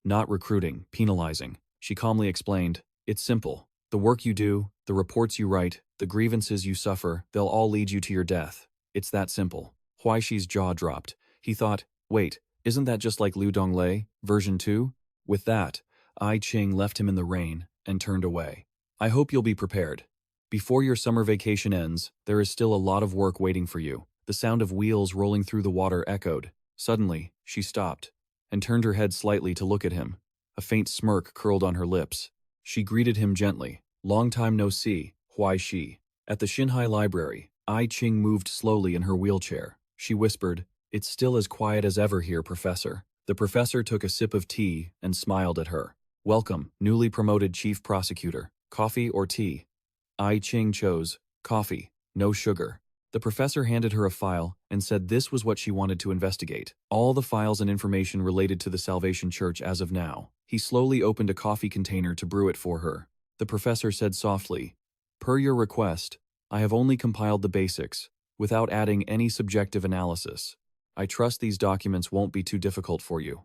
Not recruiting, penalizing. She calmly explained, it's simple. The work you do, the reports you write, the grievances you suffer, they'll all lead you to your death. It's that simple. Huai Shi's jaw dropped. He thought, wait, isn't that just like Liu Donglei, version 2? With that, I Ching left him in the rain and turned away. I hope you'll be prepared. Before your summer vacation ends, there is still a lot of work waiting for you. The sound of wheels rolling through the water echoed. Suddenly, she stopped and turned her head slightly to look at him. A faint smirk curled on her lips. She greeted him gently. Long time no see, Huai Shi. At the Xinhai Library, I Ching moved slowly in her wheelchair. She whispered, it's still as quiet as ever here, Professor. The professor took a sip of tea and smiled at her. Welcome, newly promoted chief prosecutor. Coffee or tea? I Ching chose coffee, no sugar. The professor handed her a file and said this was what she wanted to investigate. All the files and information related to the Salvation Church as of now. He slowly opened a coffee container to brew it for her. The professor said softly, per your request, I have only compiled the basics, without adding any subjective analysis. I trust these documents won't be too difficult for you.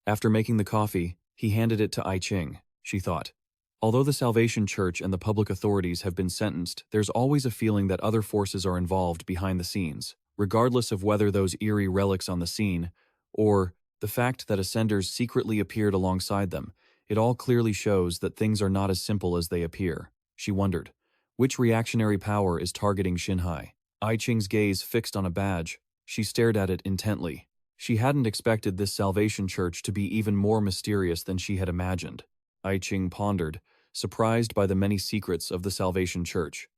After making the coffee, he handed it to I Ching. She thought, although the Salvation Church and the public authorities have been sentenced, there's always a feeling that other forces are involved behind the scenes, regardless of whether those eerie relics on the scene, or the fact that ascenders secretly appeared alongside them. It all clearly shows that things are not as simple as they appear. She wondered, which reactionary power is targeting Xinhai? I Ching's gaze fixed on a badge. She stared at it intently. She hadn't expected this Salvation Church to be even more mysterious than she had imagined. I Ching pondered, surprised by the many secrets of the Salvation Church.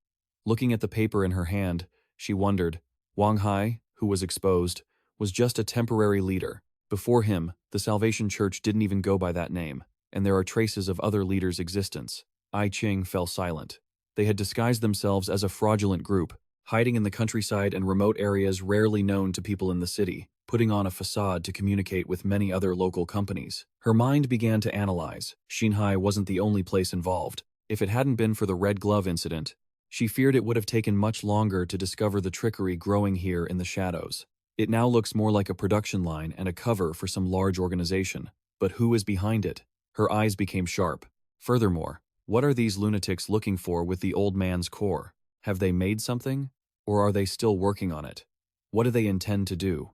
Looking at the paper in her hand, she wondered, Wang Hai, who was exposed, was just a temporary leader. Before him, the Salvation Church didn't even go by that name, and there are traces of other leaders' existence. I Ching fell silent. They had disguised themselves as a fraudulent group, hiding in the countryside and remote areas rarely known to people in the city, putting on a facade to communicate with many other local companies. Her mind began to analyze. Xinhai wasn't the only place involved. If it hadn't been for the red glove incident, she feared it would have taken much longer to discover the trickery growing here in the shadows. It now looks more like a production line and a cover for some large organization. But who is behind it? Her eyes became sharp. Furthermore, what are these lunatics looking for with the old man's core? Have they made something? Or are they still working on it? What do they intend to do?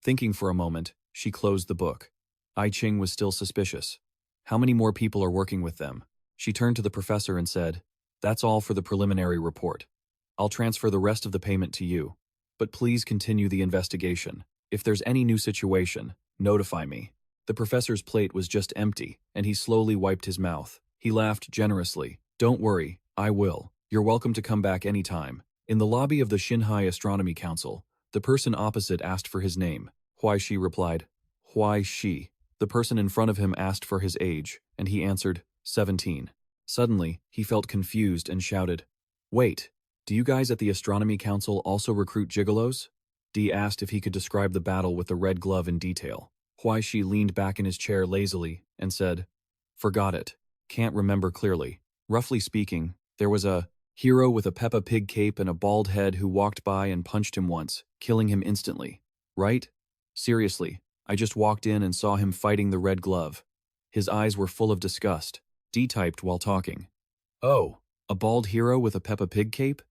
Thinking for a moment, she closed the book. I Ching was still suspicious. How many more people are working with them? She turned to the professor and said, that's all for the preliminary report. I'll transfer the rest of the payment to you. But please continue the investigation. If there's any new situation, notify me. The professor's plate was just empty, and he slowly wiped his mouth. He laughed generously. Don't worry, I will. You're welcome to come back anytime. In the lobby of the Xinhai Astronomy Council, the person opposite asked for his name. Huai Shi replied, Huai Shi. The person in front of him asked for his age, and he answered, 17. Suddenly, he felt confused and shouted, wait, do you guys at the Astronomy Council also recruit gigolos? D asked if he could describe the battle with the red glove in detail. Huai Shi leaned back in his chair lazily and said, forgot it. Can't remember clearly. Roughly speaking, there was a hero with a Peppa Pig cape and a bald head who walked by and punched him once, killing him instantly. Right? Seriously, I just walked in and saw him fighting the red glove. His eyes were full of disgust. D typed while talking. Oh, a bald hero with a Peppa Pig cape?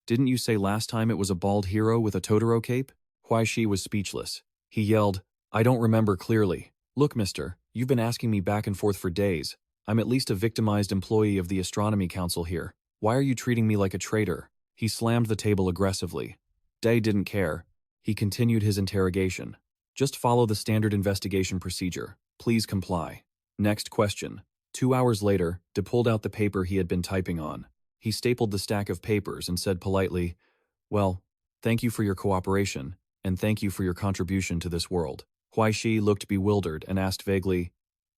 Didn't you say last time it was a bald hero with a Totoro cape? Huai Shi was speechless. He yelled, I don't remember clearly. Look, mister, you've been asking me back and forth for days. I'm at least a victimized employee of the Astronomy Council here. Why are you treating me like a traitor? He slammed the table aggressively. Day didn't care. He continued his interrogation. Just follow the standard investigation procedure. Please comply. Next question. 2 hours later, De pulled out the paper he had been typing on. He stapled the stack of papers and said politely, "Well, thank you for your cooperation, and thank you for your contribution to this world." Huai Shi looked bewildered and asked vaguely,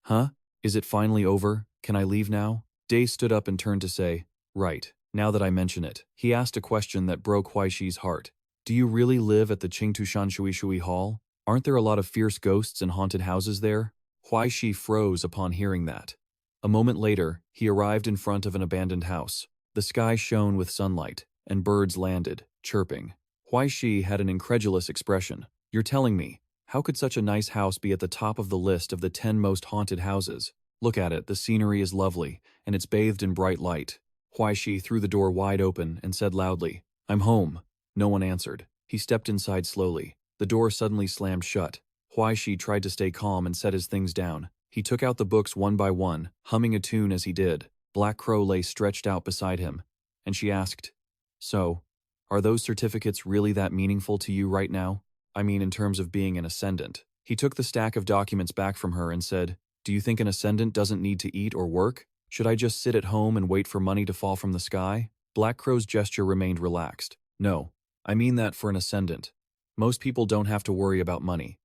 "Huh? Is it finally over? Can I leave now?" Day stood up and turned to say, "Right, now that I mention it." He asked a question that broke Huai Shi's heart. "Do you really live at the Qingtushan Shui Hall? Aren't there a lot of fierce ghosts and haunted houses there?" Huai Shi froze upon hearing that. A moment later, he arrived in front of an abandoned house. The sky shone with sunlight, and birds landed, chirping. Huai Shi had an incredulous expression. "You're telling me, how could such a nice house be at the top of the list of the 10 most haunted houses? Look at it, the scenery is lovely, and it's bathed in bright light." Huai Shi threw the door wide open and said loudly, "I'm home." No one answered. He stepped inside slowly. The door suddenly slammed shut. Huai Shi tried to stay calm and set his things down. He took out the books one by one, humming a tune as he did. Black Crow lay stretched out beside him, and she asked, "So, are those certificates really that meaningful to you right now? I mean, in terms of being an ascendant." He took the stack of documents back from her and said, "Do you think an ascendant doesn't need to eat or work? Should I just sit at home and wait for money to fall from the sky?" Black Crow's gesture remained relaxed. "No, I mean that for an ascendant. Most people don't have to worry about money.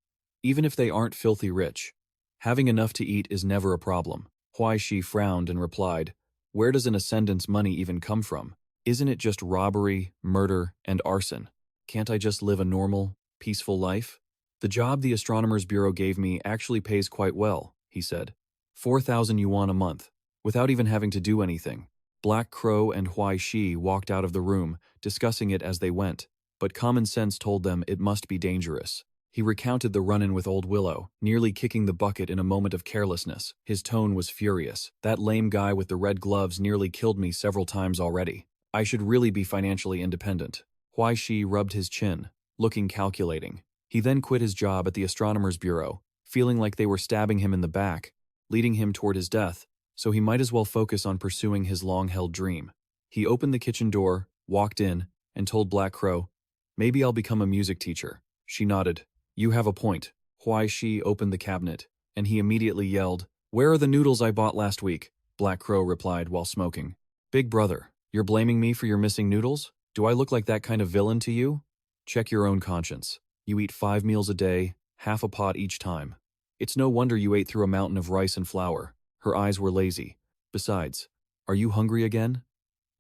Even if they aren't filthy rich. Having enough to eat is never a problem." Huai Shi frowned and replied, "Where does an ascendant's money even come from? Isn't it just robbery, murder, and arson? Can't I just live a normal, peaceful life?" "The job the Astronomers Bureau gave me actually pays quite well," he said. 4,000 yuan a month, without even having to do anything." Black Crow and Huai Shi walked out of the room, discussing it as they went, but common sense told them it must be dangerous. He recounted the run-in with Old Willow, nearly kicking the bucket in a moment of carelessness. His tone was furious. "That lame guy with the red gloves nearly killed me several times already. I should really be financially independent." Huai Shi rubbed his chin, looking calculating. He then quit his job at the Astronomers Bureau, feeling like they were stabbing him in the back, leading him toward his death, so he might as well focus on pursuing his long-held dream. He opened the kitchen door, walked in, and told Black Crow, "Maybe I'll become a music teacher." She nodded. "You have a point." Huai Shi opened the cabinet, and he immediately yelled, "Where are the noodles I bought last week?" Black Crow replied while smoking, "Big brother, you're blaming me for your missing noodles? Do I look like that kind of villain to you? Check your own conscience. You eat 5 meals a day, half a pot each time. It's no wonder you ate through a mountain of rice and flour." Her eyes were lazy. "Besides, are you hungry again?"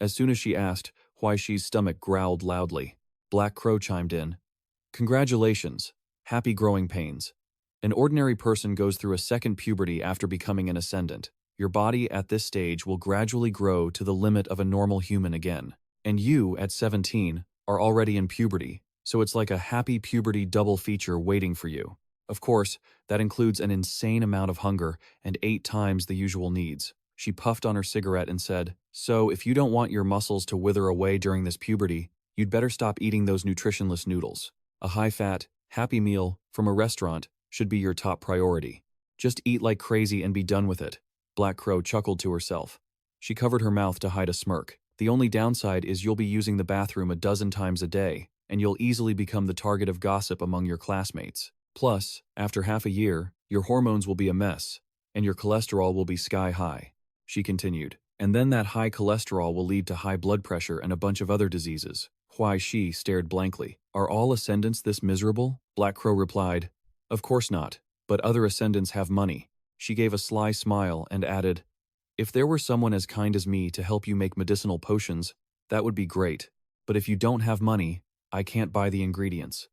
As soon as she asked, Huai Shi's stomach growled loudly. Black Crow chimed in, "Congratulations. Happy growing pains. An ordinary person goes through a second puberty after becoming an ascendant. Your body at this stage will gradually grow to the limit of a normal human again. And you, at 17, are already in puberty, so it's like a happy puberty double feature waiting for you. Of course, that includes an insane amount of hunger and 8 times the usual needs." She puffed on her cigarette and said, "So if you don't want your muscles to wither away during this puberty, you'd better stop eating those nutritionless noodles. A high-fat, happy meal from a restaurant should be your top priority. Just eat like crazy and be done with it." Black Crow chuckled to herself. She covered her mouth to hide a smirk. "The only downside is you'll be using the bathroom a dozen times a day, and you'll easily become the target of gossip among your classmates. Plus, after half a year, your hormones will be a mess, and your cholesterol will be sky high," she continued. "And then that high cholesterol will lead to high blood pressure and a bunch of other diseases." Huai Shi stared blankly. "Are all ascendants this miserable?" Black Crow replied, "Of course not, but other ascendants have money." She gave a sly smile and added, "If there were someone as kind as me to help you make medicinal potions, that would be great. But if you don't have money, I can't buy the ingredients."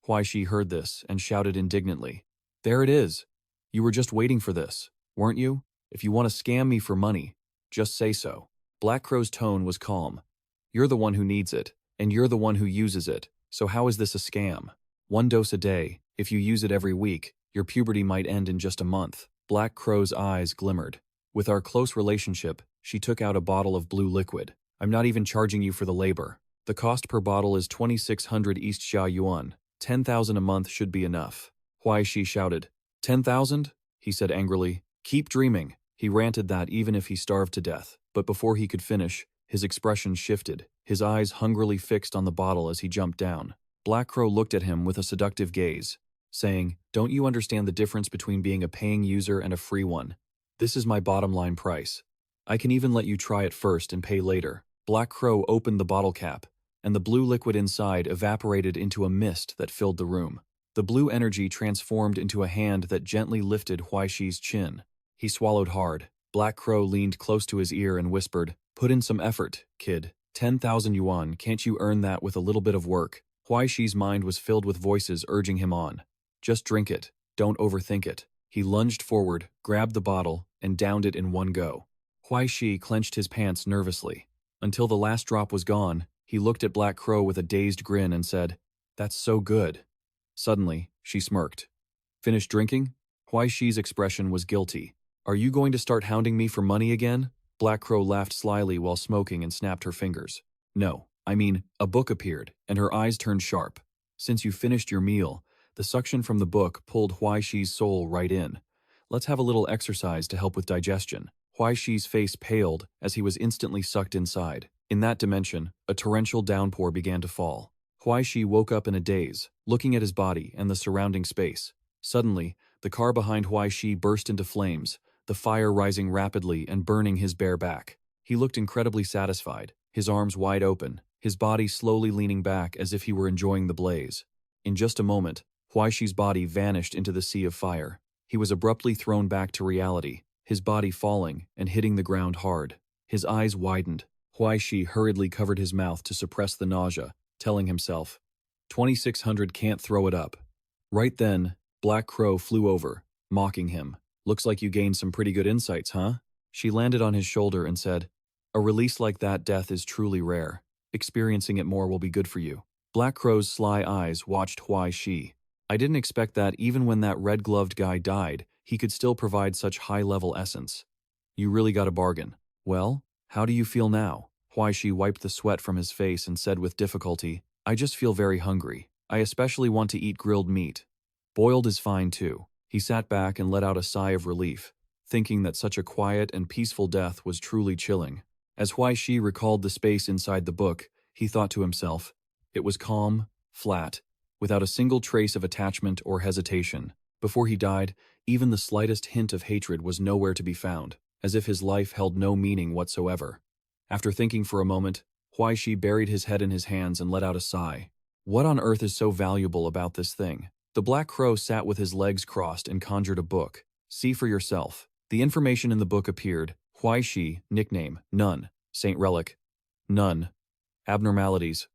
Huai Shi heard this and shouted indignantly, "There it is! You were just waiting for this, weren't you? If you want to scam me for money, just say so." Black Crow's tone was calm. "You're the one who needs it, and you're the one who uses it, so how is this a scam? 1 dose a day, if you use it every week, your puberty might end in just a month." Black Crow's eyes glimmered. "With our close relationship," she took out a bottle of blue liquid. "I'm not even charging you for the labor. The cost per bottle is 2,600 East Xia Yuan. 10,000 a month should be enough." Huai Shi shouted. 10,000? He said angrily. "Keep dreaming." He ranted that even if he starved to death, but before he could finish, His expression shifted, his eyes hungrily fixed on the bottle as he jumped down. Black Crow looked at him with a seductive gaze, saying, "Don't you understand the difference between being a paying user and a free one? This is my bottom line price. I can even let you try it first and pay later." Black Crow opened the bottle cap, and the blue liquid inside evaporated into a mist that filled the room. The blue energy transformed into a hand that gently lifted Huai Shi's chin. He swallowed hard. Black Crow leaned close to his ear and whispered, "Put in some effort, kid. 10,000 yuan, can't you earn that with a little bit of work?" Huai Shi's mind was filled with voices urging him on. "Just drink it. Don't overthink it." He lunged forward, grabbed the bottle, and downed it in one go. Huai Shi clenched his pants nervously. Until the last drop was gone, he looked at Black Crow with a dazed grin and said, "That's so good." Suddenly, she smirked. "Finished drinking?" Huai Shi's expression was guilty. "Are you going to start hounding me for money again?" Black Crow laughed slyly while smoking and snapped her fingers. "No, I mean, a book appeared, and her eyes turned sharp. Since you finished your meal, the suction from the book pulled Huai Shi's soul right in. Let's have a little exercise to help with digestion." Huai Shi's face paled as he was instantly sucked inside. In that dimension, a torrential downpour began to fall. Huai Shi woke up in a daze, looking at his body and the surrounding space. Suddenly, the car behind Huai Shi burst into flames, the fire rising rapidly and burning his bare back. He looked incredibly satisfied, his arms wide open, his body slowly leaning back as if he were enjoying the blaze. In just a moment, Huai Shi's body vanished into the sea of fire. He was abruptly thrown back to reality, his body falling and hitting the ground hard. His eyes widened. Huai Shi hurriedly covered his mouth to suppress the nausea, telling himself, 2,600 can't throw it up. Right then, Black Crow flew over, mocking him. "Looks like you gained some pretty good insights, huh?" She landed on his shoulder and said, "A release like that death is truly rare. Experiencing it more will be good for you." Black Crow's sly eyes watched Huai Shi. "I didn't expect that even when that red-gloved guy died, he could still provide such high-level essence. You really got a bargain. Well, how do you feel now?" Huai Shi wiped the sweat from his face and said with difficulty, "I just feel very hungry. I especially want to eat grilled meat. Boiled is fine too." He sat back and let out a sigh of relief, thinking that such a quiet and peaceful death was truly chilling. As Huai Shi recalled the space inside the book, he thought to himself, it was calm, flat, without a single trace of attachment or hesitation. Before he died, even the slightest hint of hatred was nowhere to be found, as if his life held no meaning whatsoever. After thinking for a moment, Huai Shi buried his head in his hands and let out a sigh. What on earth is so valuable about this thing? The Black Crow sat with his legs crossed and conjured a book. "See for yourself." The information in the book appeared. Huai Shi, nickname, none. Saint Relic, none. Abnormalities,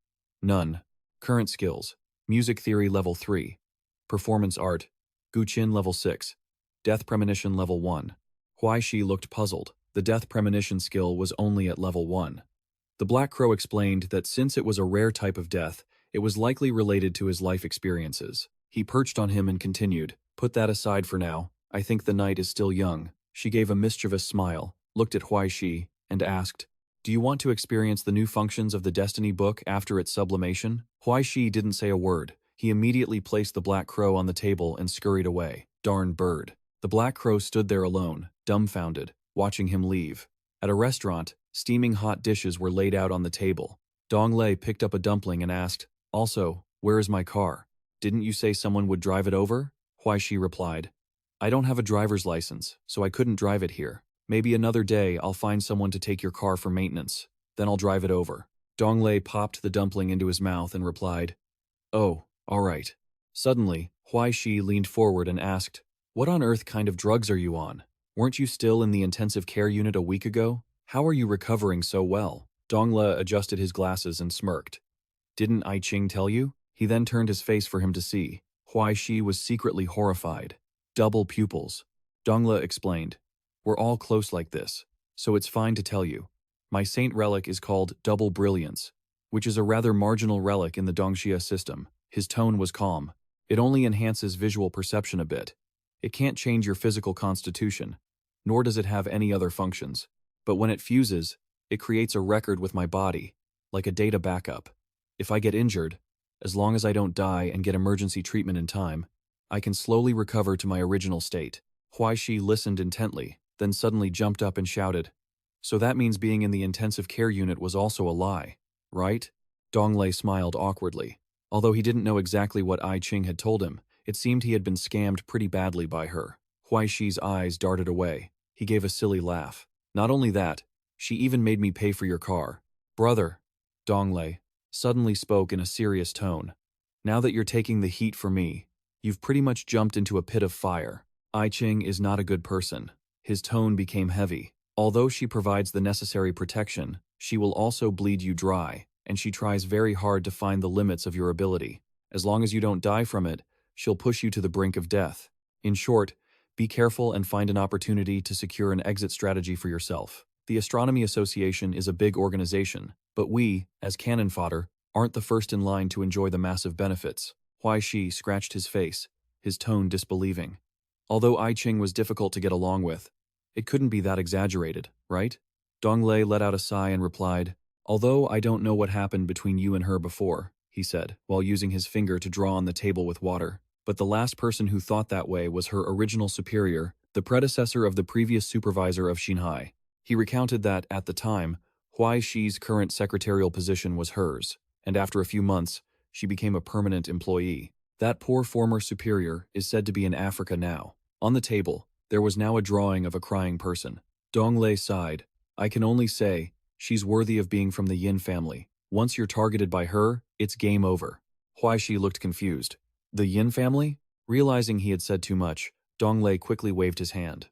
none. Current skills, music theory level 3. Performance art, Guqin level 6. Death premonition level 1. Huai Shi looked puzzled. The death premonition skill was only at level 1. The Black Crow explained that since it was a rare type of death, it was likely related to his life experiences. He perched on him and continued, "Put that aside for now. I think the night is still young." She gave a mischievous smile, looked at Huai Shi, and asked, "Do you want to experience the new functions of the Destiny book after its sublimation?" Huai Shi didn't say a word. He immediately placed the Black Crow on the table and scurried away. Darn bird. The Black Crow stood there alone, dumbfounded, watching him leave. At a restaurant, steaming hot dishes were laid out on the table. Dong Lei picked up a dumpling and asked, "Also, where is my car? Didn't you say someone would drive it over?" Huai Shi replied, "I don't have a driver's license, so I couldn't drive it here. Maybe another day I'll find someone to take your car for maintenance. Then I'll drive it over." Dong Lei popped the dumpling into his mouth and replied, "Oh, all right." Suddenly, Huai Shi leaned forward and asked, "What on earth kind of drugs are you on? Weren't you still in the intensive care unit a week ago? How are you recovering so well?" Dong Le adjusted his glasses and smirked. "Didn't I Ching tell you?" He then turned his face for him to see. Huai Shi was secretly horrified. "Double pupils." Dong Le explained, "We're all close like this, so it's fine to tell you. My saint relic is called Double Brilliance, which is a rather marginal relic in the Dongxia system." His tone was calm. "It only enhances visual perception a bit. It can't change your physical constitution, nor does it have any other functions. But when it fuses, it creates a record with my body, like a data backup. If I get injured, as long as I don't die and get emergency treatment in time, I can slowly recover to my original state." Huai Shi listened intently, then suddenly jumped up and shouted, So that means being in the intensive care unit was also a lie, right? Donglei smiled awkwardly. Although he didn't know exactly what Ai Ching had told him, it seemed he had been scammed pretty badly by her. Huai Shi's eyes darted away. He gave a silly laugh. Not only that, she even made me pay for your car. Brother, Donglei suddenly spoke in a serious tone. Now that you're taking the heat for me, you've pretty much jumped into a pit of fire. Ai Ching is not a good person. His tone became heavy. Although she provides the necessary protection, she will also bleed you dry, and she tries very hard to find the limits of your ability. As long as you don't die from it, she'll push you to the brink of death. In short, be careful and find an opportunity to secure an exit strategy for yourself. The Astronomy Association is a big organization, but we, as cannon fodder, aren't the first in line to enjoy the massive benefits. Huai Shi scratched his face, his tone disbelieving. Although Ai Ching was difficult to get along with, it couldn't be that exaggerated, right? Donglei let out a sigh and replied, although I don't know what happened between you and her before, he said, while using his finger to draw on the table with water. But the last person who thought that way was her original superior, the predecessor of the previous supervisor of Xinhai. He recounted that, at the time, Huai Shi's current secretarial position was hers, and after a few months, she became a permanent employee. That poor former superior is said to be in Africa now. On the table, there was now a drawing of a crying person. Donglei sighed. I can only say, she's worthy of being from the Yin family. Once you're targeted by her, it's game over. Huai Shi looked confused. The Yin family? Realizing he had said too much, Donglei quickly waved his hand.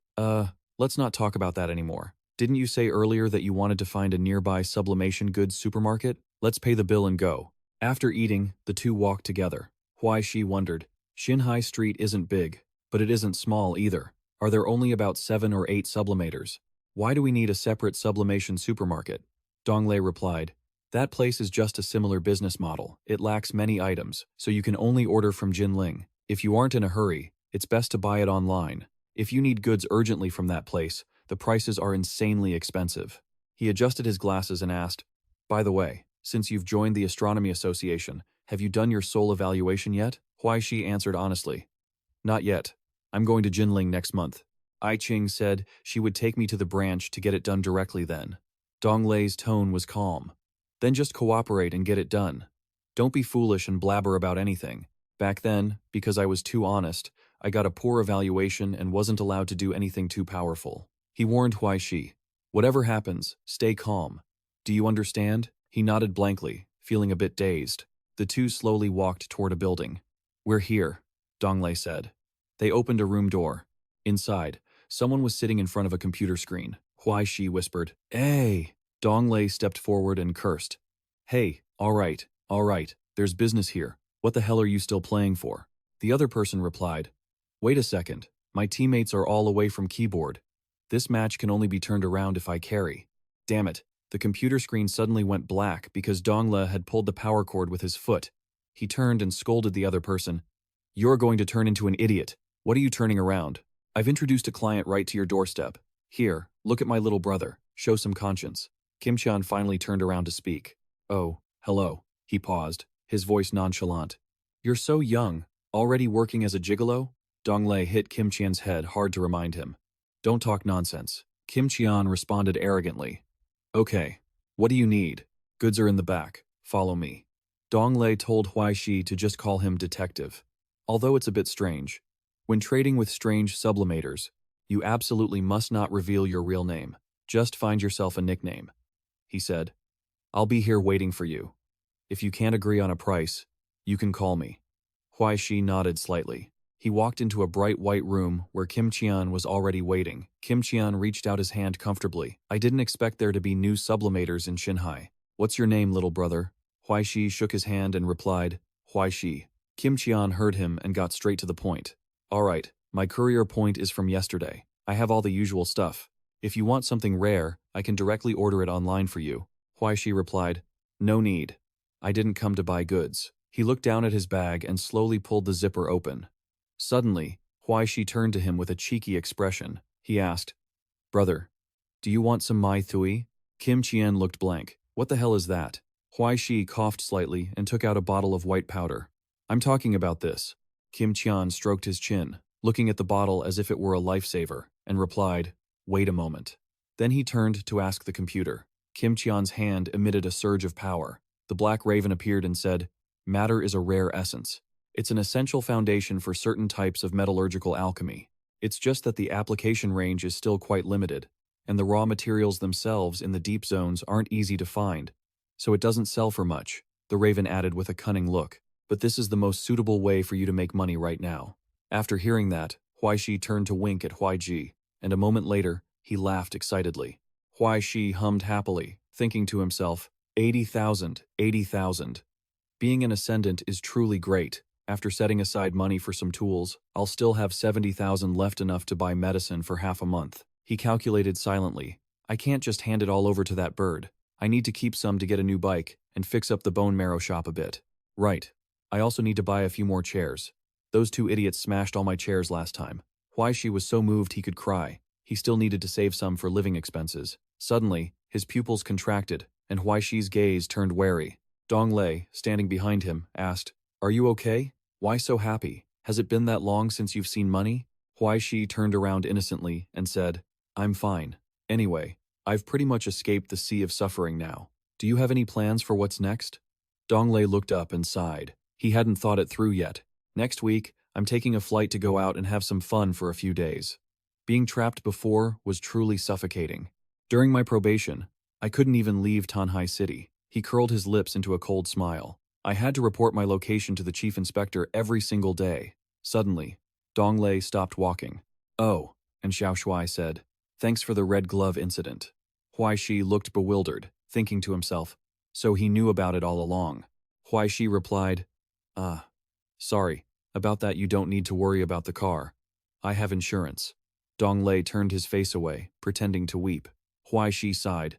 Let's not talk about that anymore. Didn't you say earlier that you wanted to find a nearby sublimation goods supermarket? Let's pay the bill and go. After eating, the two walked together. Huai Shi wondered. Xinhai Street isn't big, but it isn't small either. Are there only about 7 or 8 sublimators? Why do we need a separate sublimation supermarket? Donglei replied, that place is just a similar business model. It lacks many items, so you can only order from Jinling. If you aren't in a hurry, it's best to buy it online. If you need goods urgently from that place, the prices are insanely expensive. He adjusted his glasses and asked, by the way, since you've joined the Astronomy Association, have you done your soul evaluation yet? Huai Shi answered honestly. Not yet. I'm going to Jinling next month. Ai Ching said she would take me to the branch to get it done directly then. Donglei's tone was calm. Then just cooperate and get it done. Don't be foolish and blabber about anything. Back then, because I was too honest, I got a poor evaluation and wasn't allowed to do anything too powerful. He warned Huai Shi. Whatever happens, stay calm. Do you understand? He nodded blankly, feeling a bit dazed. The two slowly walked toward a building. We're here, Donglei said. They opened a room door. Inside, someone was sitting in front of a computer screen. Huai Shi whispered, Hey! Donglei stepped forward and cursed. Hey, all right, there's business here. What the hell are you still playing for? The other person replied, Wait a second, my teammates are all away from keyboard. This match can only be turned around if I carry. Damn it, the computer screen suddenly went black because Donglei had pulled the power cord with his foot. He turned and scolded the other person. You're going to turn into an idiot. What are you turning around? I've introduced a client right to your doorstep. Here, look at my little brother. Show some conscience. Kim Qian finally turned around to speak. Oh, hello. He paused, his voice nonchalant. You're so young, already working as a gigolo? Donglei hit Kim Qian's head hard to remind him. Don't talk nonsense. Kim Qian responded arrogantly. Okay, what do you need? Goods are in the back. Follow me. Donglei told Huai Shi to just call him detective. Although it's a bit strange. When trading with strange sublimators, you absolutely must not reveal your real name. Just find yourself a nickname. He said, I'll be here waiting for you. If you can't agree on a price, you can call me. Huai Shi nodded slightly. He walked into a bright white room where Kim Qian was already waiting. Kim Qian reached out his hand comfortably. I didn't expect there to be new sublimators in Xinhai. What's your name, little brother? Huai Shi shook his hand and replied, Huai Shi. Kim Qian heard him and got straight to the point. All right, my courier point is from yesterday. I have all the usual stuff. If you want something rare, I can directly order it online for you. Huai Shi replied, No need. I didn't come to buy goods. He looked down at his bag and slowly pulled the zipper open. Suddenly, Huai Shi turned to him with a cheeky expression. He asked, Brother, do you want some Mai Thui? Kim Qian looked blank. What the hell is that? Huai Shi coughed slightly and took out a bottle of white powder. I'm talking about this. Kim Qian stroked his chin, looking at the bottle as if it were a lifesaver, and replied, Wait a moment. Then he turned to ask the computer. Kim Cheon's hand emitted a surge of power. The black raven appeared and said, "Matter is a rare essence. It's an essential foundation for certain types of metallurgical alchemy. It's just that the application range is still quite limited, and the raw materials themselves in the deep zones aren't easy to find, so it doesn't sell for much," the raven added with a cunning look. "But this is the most suitable way for you to make money right now." After hearing that, Huai Shi turned to wink at Huai Ji, and a moment later, he laughed excitedly. Huai Shi hummed happily, thinking to himself, 80,000, 80,000. Being an ascendant is truly great. After setting aside money for some tools, I'll still have 70,000 left, enough to buy medicine for half a month. He calculated silently. I can't just hand it all over to that bird. I need to keep some to get a new bike and fix up the bone marrow shop a bit. Right. I also need to buy a few more chairs. Those two idiots smashed all my chairs last time. Huai Shi was so moved he could cry. He still needed to save some for living expenses. Suddenly, his pupils contracted, and Huai Shi's gaze turned wary. Dong Lei, standing behind him, asked, "Are you okay? Why so happy? Has it been that long since you've seen money?" Huai Shi turned around innocently and said, "I'm fine. Anyway, I've pretty much escaped the sea of suffering now. Do you have any plans for what's next?" Dong Lei looked up and sighed. He hadn't thought it through yet. "Next week, I'm taking a flight to go out and have some fun for a few days. Being trapped before was truly suffocating. During my probation, I couldn't even leave Tanhai City." He curled his lips into a cold smile. "I had to report my location to the chief inspector every single day." Suddenly, Dong Lei stopped walking. "Oh," and Xiao Shuai said, "Thanks for the red glove incident." Huai Shi looked bewildered, thinking to himself, "So he knew about it all along." Huai Shi replied, Sorry, about that you don't need to worry about the car. I have insurance." Dong Lei turned his face away, pretending to weep. Huai Shi sighed.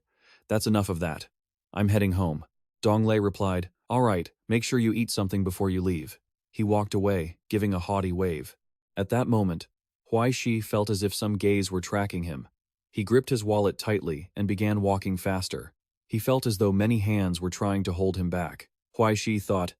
"That's enough of that. I'm heading home." Dong Lei replied, "All right, make sure you eat something before you leave." He walked away, giving a haughty wave. At that moment, Huai Shi felt as if some gaze were tracking him. He gripped his wallet tightly and began walking faster. He felt as though many hands were trying to hold him back. Huai Shi thought,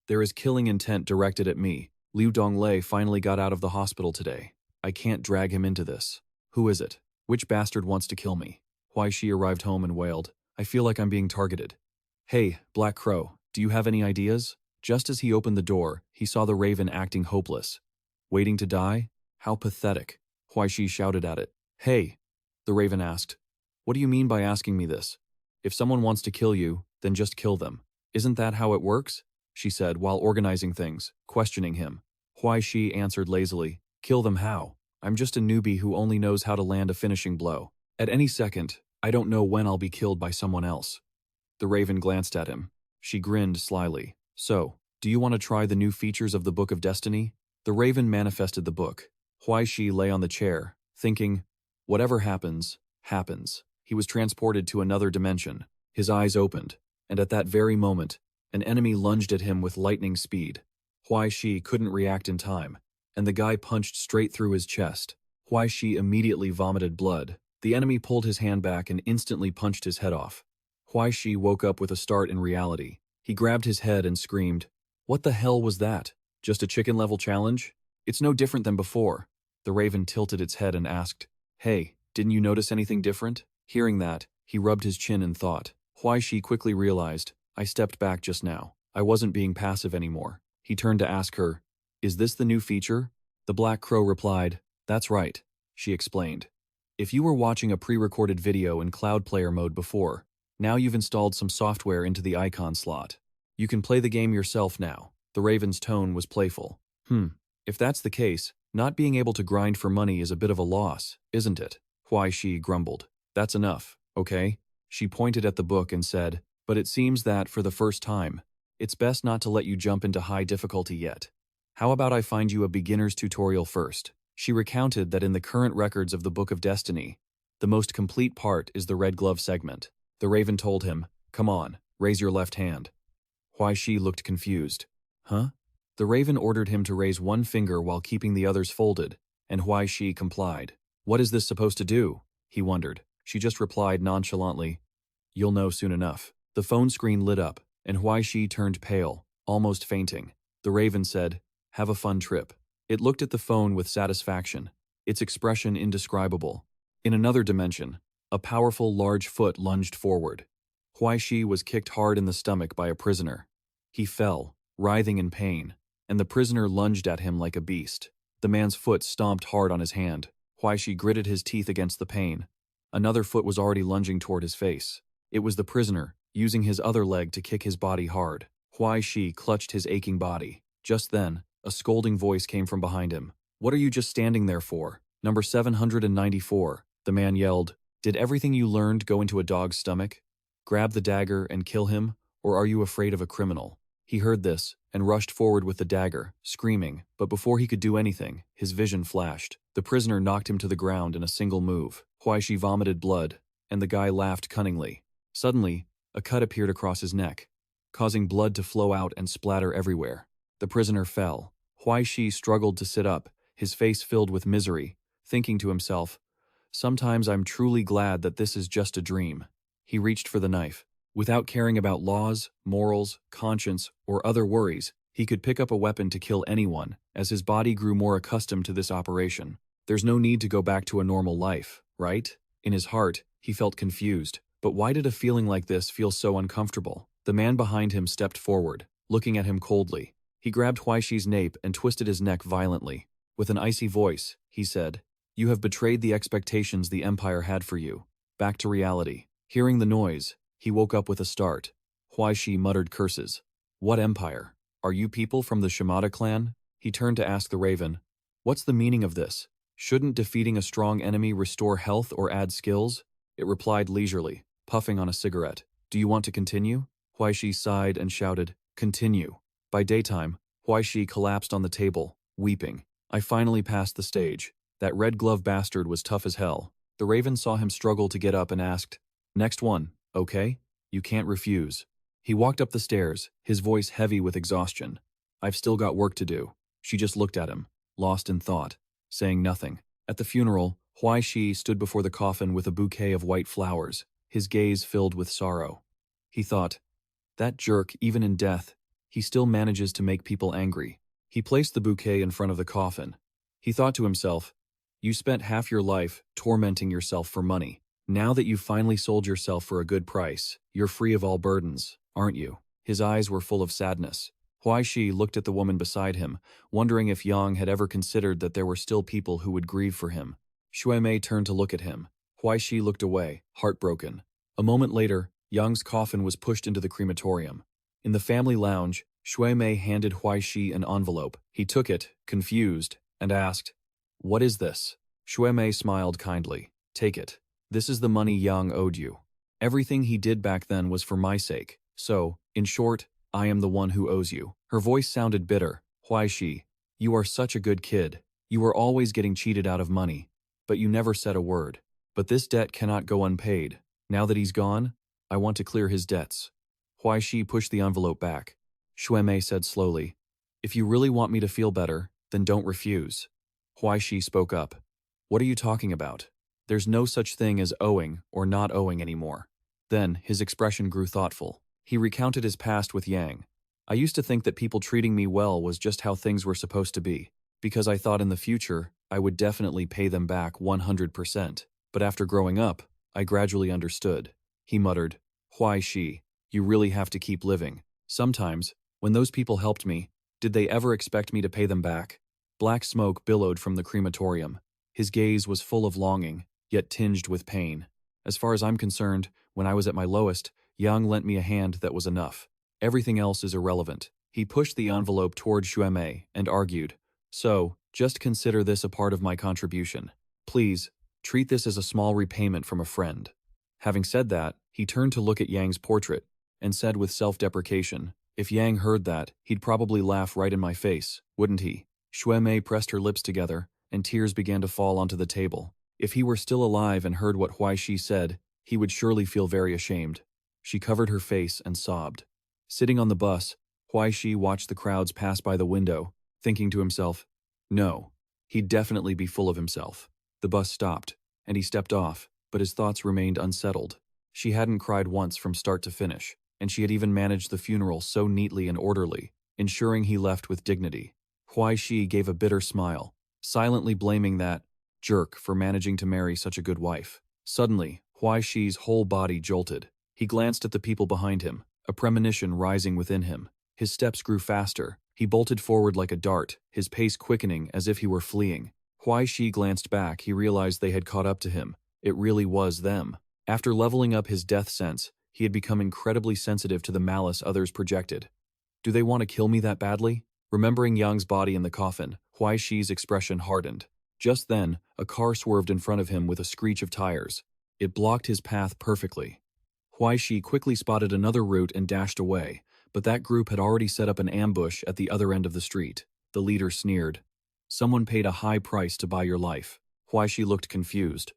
"There is killing intent directed at me. Liu Donglei finally got out of the hospital today. I can't drag him into this. Who is it? Which bastard wants to kill me?" Huai Shi arrived home and wailed, "I feel like I'm being targeted." "Hey, Black Crow, do you have any ideas?" Just as he opened the door, he saw the raven acting hopeless. "Waiting to die? How pathetic." Huai Shi shouted at it. "Hey," the raven asked, "what do you mean by asking me this? If someone wants to kill you, then just kill them. Isn't that how it works?" she said while organizing things, questioning him. Huai Shi answered lazily, "Kill them how? I'm just a newbie who only knows how to land a finishing blow. At any second, I don't know when I'll be killed by someone else." The raven glanced at him. She grinned slyly. "So, do you want to try the new features of the Book of Destiny?" The raven manifested the book. Huai Shi lay on the chair, thinking, whatever happens, happens. He was transported to another dimension. His eyes opened, and at that very moment, an enemy lunged at him with lightning speed. Huai Shi couldn't react in time, and the guy punched straight through his chest. Huai Shi immediately vomited blood. The enemy pulled his hand back and instantly punched his head off. Huai Shi woke up with a start in reality. He grabbed his head and screamed, "What the hell was that? Just a chicken-level challenge? It's no different than before." The raven tilted its head and asked, "Hey, didn't you notice anything different?" Hearing that, he rubbed his chin in thought. Huai Shi quickly realized, "I stepped back just now. I wasn't being passive anymore." He turned to ask her, "Is this the new feature?" The Black Crow replied, "That's right," she explained. "If you were watching a pre-recorded video in Cloud Player mode before, now you've installed some software into the icon slot. You can play the game yourself now." The raven's tone was playful. If that's the case, not being able to grind for money is a bit of a loss, isn't it?" Huai Shi grumbled. "That's enough, okay?" She pointed at the book and said, "But it seems that, for the first time, it's best not to let you jump into high difficulty yet. How about I find you a beginner's tutorial first?" She recounted that in the current records of the Book of Destiny, the most complete part is the red glove segment. The raven told him, "Come on, raise your left hand." Huai Shi looked confused. "Huh?" The raven ordered him to raise one finger while keeping the others folded, and Huai Shi complied. "What is this supposed to do?" he wondered. She just replied nonchalantly, "You'll know soon enough." The phone screen lit up, and Huai Shi turned pale, almost fainting. The raven said, "Have a fun trip." It looked at the phone with satisfaction, its expression indescribable. In another dimension, A powerful, large foot lunged forward. Huai Shi was kicked hard in the stomach by a prisoner. He fell, writhing in pain, and the prisoner lunged at him like a beast. The man's foot stomped hard on his hand. Huai Shi gritted his teeth against the pain. Another foot was already lunging toward his face. It was the prisoner, using his other leg to kick his body hard. Huai Shi clutched his aching body. Just then, a scolding voice came from behind him. "What are you just standing there for? Number 794, the man yelled. "Did everything you learned go into a dog's stomach? Grab the dagger and kill him, or are you afraid of a criminal?" He heard this and rushed forward with the dagger, screaming, but before he could do anything, his vision flashed. The prisoner knocked him to the ground in a single move. Huai Shi vomited blood, and the guy laughed cunningly. Suddenly, a cut appeared across his neck, causing blood to flow out and splatter everywhere. The prisoner fell. Huai Shi struggled to sit up, his face filled with misery, thinking to himself, "Sometimes I'm truly glad that this is just a dream." He reached for the knife. Without caring about laws, morals, conscience, or other worries, he could pick up a weapon to kill anyone, as his body grew more accustomed to this operation. There's no need to go back to a normal life, right? In his heart, he felt confused. But why did a feeling like this feel so uncomfortable? The man behind him stepped forward, looking at him coldly. He grabbed Huai Shi's nape and twisted his neck violently. With an icy voice, he said, "You have betrayed the expectations the Empire had for you. Back to reality." Hearing the noise, he woke up with a start. Huai Shi muttered curses. "What empire? Are you people from the Shimada clan?" He turned to ask the raven, "What's the meaning of this? Shouldn't defeating a strong enemy restore health or add skills?" It replied leisurely, puffing on a cigarette. "Do you want to continue?" Huai Shi sighed and shouted, "Continue." By daytime, Huai Shi collapsed on the table, weeping. "I finally passed the stage. That red glove bastard was tough as hell." The raven saw him struggle to get up and asked, "Next one, okay? You can't refuse." He walked up the stairs, his voice heavy with exhaustion. "I've still got work to do." She just looked at him, lost in thought, saying nothing. At the funeral, Huai Shi stood before the coffin with a bouquet of white flowers, his gaze filled with sorrow. He thought, "That jerk, even in death, he still manages to make people angry." He placed the bouquet in front of the coffin. He thought to himself, "You spent half your life tormenting yourself for money. Now that you've finally sold yourself for a good price, you're free of all burdens, aren't you?" His eyes were full of sadness. Huai Shi looked at the woman beside him, wondering if Yang had ever considered that there were still people who would grieve for him. Shui Mei turned to look at him. Huai Shi looked away, heartbroken. A moment later, Yang's coffin was pushed into the crematorium. In the family lounge, Shui Mei handed Huai Shi an envelope. He took it, confused, and asked, "What is this?" Shui Mei smiled kindly. "Take it. This is the money Yang owed you. Everything he did back then was for my sake. So, in short, I am the one who owes you." Her voice sounded bitter. "Huai Shi, you are such a good kid. You were always getting cheated out of money, but you never said a word. But this debt cannot go unpaid. Now that he's gone, I want to clear his debts." Huai Shi pushed the envelope back. Shui Mei said slowly, "If you really want me to feel better, then don't refuse." Huai Shi spoke up. "What are you talking about? There's no such thing as owing or not owing anymore." Then, his expression grew thoughtful. He recounted his past with Yang. "I used to think that people treating me well was just how things were supposed to be, because I thought in the future I would definitely pay them back 100%. But after growing up, I gradually understood." He muttered, "Huai Shi, you really have to keep living. Sometimes, when those people helped me, did they ever expect me to pay them back?" Black smoke billowed from the crematorium. His gaze was full of longing, yet tinged with pain. "As far as I'm concerned, when I was at my lowest, Yang lent me a hand that was enough. Everything else is irrelevant." He pushed the envelope toward Shui Mei and argued, "So, just consider this a part of my contribution. Please, treat this as a small repayment from a friend." Having said that, he turned to look at Yang's portrait and said with self-deprecation, "If Yang heard that, he'd probably laugh right in my face, wouldn't he?" Shui Mei pressed her lips together, and tears began to fall onto the table. If he were still alive and heard what Huai Shi said, he would surely feel very ashamed. She covered her face and sobbed. Sitting on the bus, Huai Shi watched the crowds pass by the window, thinking to himself, "No, he'd definitely be full of himself." The bus stopped, and he stepped off, but his thoughts remained unsettled. She hadn't cried once from start to finish, and she had even managed the funeral so neatly and orderly, ensuring he left with dignity. Huai Shi gave a bitter smile, silently blaming that jerk for managing to marry such a good wife. Suddenly, Huai Shi's whole body jolted. He glanced at the people behind him, a premonition rising within him. His steps grew faster. He bolted forward like a dart, his pace quickening as if he were fleeing. Huai Shi glanced back. He realized they had caught up to him. It really was them. After leveling up his death sense, he had become incredibly sensitive to the malice others projected. Do they want to kill me that badly? Remembering Yang's body in the coffin, Huai Shi's expression hardened. Just then, a car swerved in front of him with a screech of tires. It blocked his path perfectly. Huai Shi quickly spotted another route and dashed away, but that group had already set up an ambush at the other end of the street. The leader sneered. Someone paid a high price to buy your life. Huai Shi looked confused.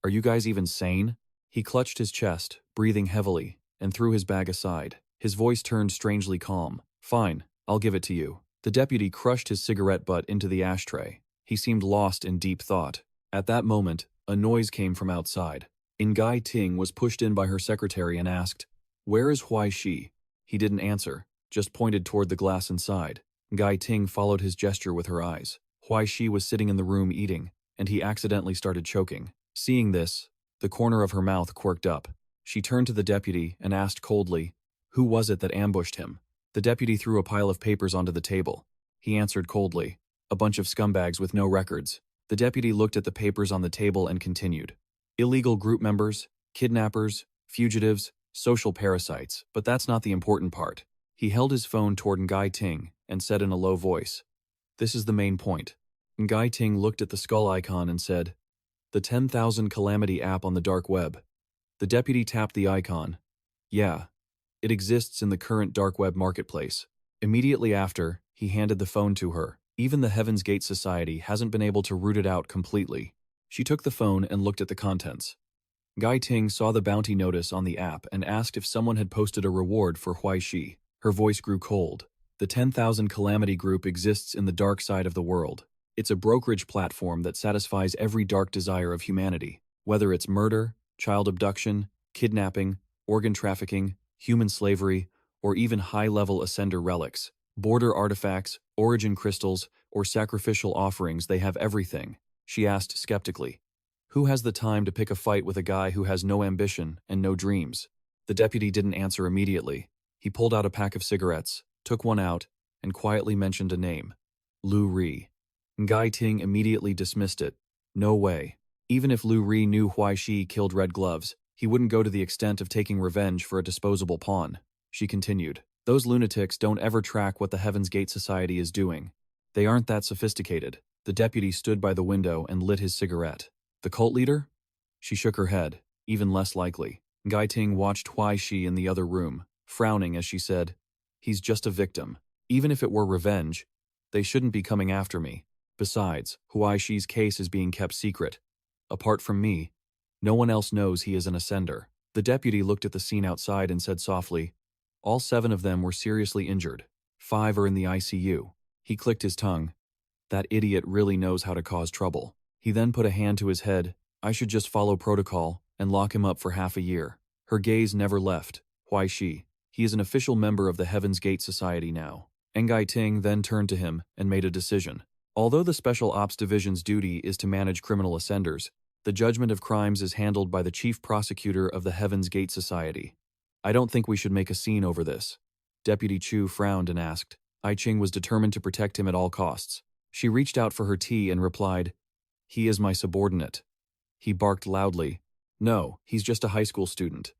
Are you guys even sane? He clutched his chest, breathing heavily, and threw his bag aside. His voice turned strangely calm. Fine, I'll give it to you. The deputy crushed his cigarette butt into the ashtray. He seemed lost in deep thought. At that moment, a noise came from outside. Ngai Ting was pushed in by her secretary and asked, "Where is Huai Shi?" He didn't answer, just pointed toward the glass inside. Ngai Ting followed his gesture with her eyes. Huai Shi was sitting in the room eating, and he accidentally started choking. Seeing this, the corner of her mouth quirked up. She turned to the deputy and asked coldly, "Who was it that ambushed him?" The deputy threw a pile of papers onto the table. He answered coldly, "A bunch of scumbags with no records." The deputy looked at the papers on the table and continued. "Illegal group members, kidnappers, fugitives, social parasites, but that's not the important part." He held his phone toward Ngai Ting and said in a low voice, "This is the main point." Ngai Ting looked at the skull icon and said, "The 10,000 Calamity app on the dark web." The deputy tapped the icon. "Yeah, it exists in the current dark web marketplace." Immediately after, he handed the phone to her. Even the Heaven's Gate Society hasn't been able to root it out completely. She took the phone and looked at the contents. Ngai Ting saw the bounty notice on the app and asked if someone had posted a reward for Huai Shi. Her voice grew cold. The 10,000 Calamity group exists in the dark side of the world. It's a brokerage platform that satisfies every dark desire of humanity, whether it's murder, child abduction, kidnapping, organ trafficking, human slavery, or even high-level ascender relics, border artifacts, origin crystals, or sacrificial offerings. They have everything. She asked skeptically. Who has the time to pick a fight with a guy who has no ambition and no dreams? The deputy didn't answer immediately. He pulled out a pack of cigarettes, took one out, and quietly mentioned a name. Lu Ri. Ngai Ting immediately dismissed it. No way. Even if Lu Ri knew Huai Shi killed Red Gloves, he wouldn't go to the extent of taking revenge for a disposable pawn. She continued. Those lunatics don't ever track what the Heaven's Gate Society is doing. They aren't that sophisticated. The deputy stood by the window and lit his cigarette. The cult leader? She shook her head. Even less likely. Ngai Ting watched Huai Shi in the other room, frowning as she said, "He's just a victim. Even if it were revenge, they shouldn't be coming after me. Besides, Huai Shi's case is being kept secret. Apart from me, no one else knows he is an ascender." The deputy looked at the scene outside and said softly, "All 7 of them were seriously injured. 5 are in the ICU. He clicked his tongue. That idiot really knows how to cause trouble. He then put a hand to his head. I should just follow protocol and lock him up for half a year. Her gaze never left. Huai Shi. He is an official member of the Heaven's Gate Society now. Ngai Ting then turned to him and made a decision. Although the Special Ops Division's duty is to manage criminal ascenders, the judgment of crimes is handled by the Chief Prosecutor of the Heaven's Gate Society. I don't think we should make a scene over this. Deputy Chu frowned and asked. I Ching was determined to protect him at all costs. She reached out for her tea and replied, He is my subordinate. He barked loudly. No, he's just a high school student.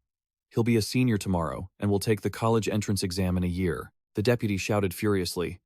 He'll be a senior tomorrow and will take the college entrance exam in a year. The deputy shouted furiously.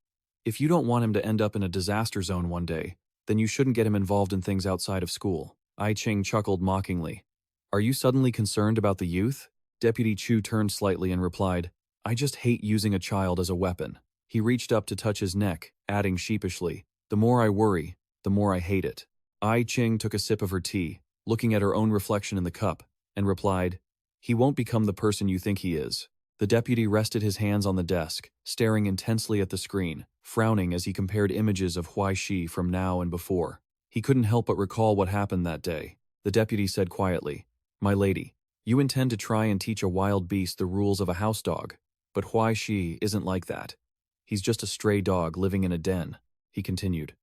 If you don't want him to end up in a disaster zone one day, then you shouldn't get him involved in things outside of school. I Ching chuckled mockingly. Are you suddenly concerned about the youth? Deputy Chu turned slightly and replied, I just hate using a child as a weapon. He reached up to touch his neck, adding sheepishly, The more I worry, the more I hate it. I Ching took a sip of her tea, looking at her own reflection in the cup, and replied, He won't become the person you think he is. The deputy rested his hands on the desk, staring intensely at the screen, frowning as he compared images of Huai Shi from now and before. He couldn't help but recall what happened that day. The deputy said quietly, My lady, you intend to try and teach a wild beast the rules of a house dog, but Huai Shi isn't like that. He's just a stray dog living in a den, he continued.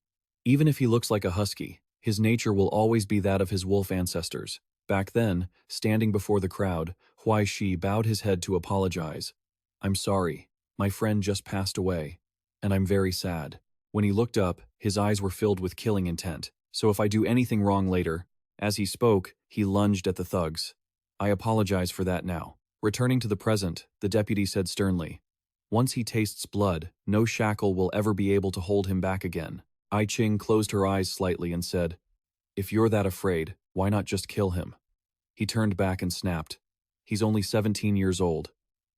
Even if he looks like a husky, his nature will always be that of his wolf ancestors. Back then, standing before the crowd, Huai Shi bowed his head to apologize. I'm sorry. My friend just passed away. And I'm very sad. When he looked up, his eyes were filled with killing intent. So if I do anything wrong later— As he spoke, he lunged at the thugs. I apologize for that now. Returning to the present, the deputy said sternly, once he tastes blood, no shackle will ever be able to hold him back again. Ai Ching closed her eyes slightly and said, if you're that afraid, why not just kill him? He turned back and snapped. He's only 17 years old.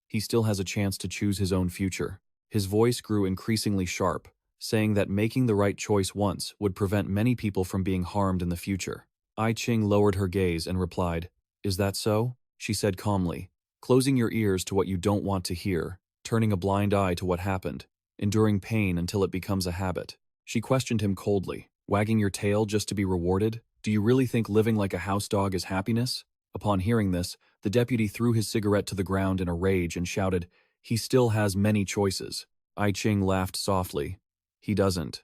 He still has a chance to choose his own future. His voice grew increasingly sharp, saying that making the right choice once would prevent many people from being harmed in the future. Ai Ching lowered her gaze and replied, is that so? She said calmly, closing your ears to what you don't want to hear, turning a blind eye to what happened, enduring pain until it becomes a habit. She questioned him coldly, wagging your tail just to be rewarded? Do you really think living like a house dog is happiness? Upon hearing this, the deputy threw his cigarette to the ground in a rage and shouted, he still has many choices. Ai Ching laughed softly. He doesn't.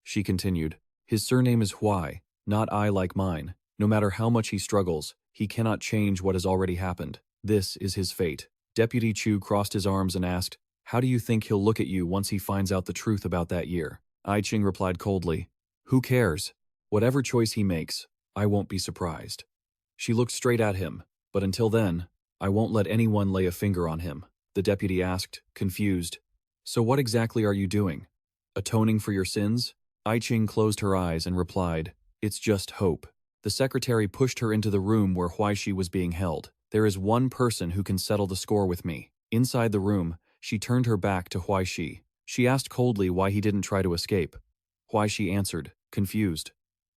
She continued, his surname is Huai, not I like mine. No matter how much he struggles, he cannot change what has already happened. This is his fate. Deputy Chu crossed his arms and asked, how do you think he'll look at you once he finds out the truth about that year? Ai Ching replied coldly, who cares? Whatever choice he makes, I won't be surprised. She looked straight at him, but until then, I won't let anyone lay a finger on him. The deputy asked, confused, so what exactly are you doing? Atoning for your sins? Ai Ching closed her eyes and replied, it's just hope. The secretary pushed her into the room where Huai Shi was being held. There is one person who can settle the score with me. Inside the room, she turned her back to Huai Shi. She asked coldly why he didn't try to escape. Huai Shi answered, confused.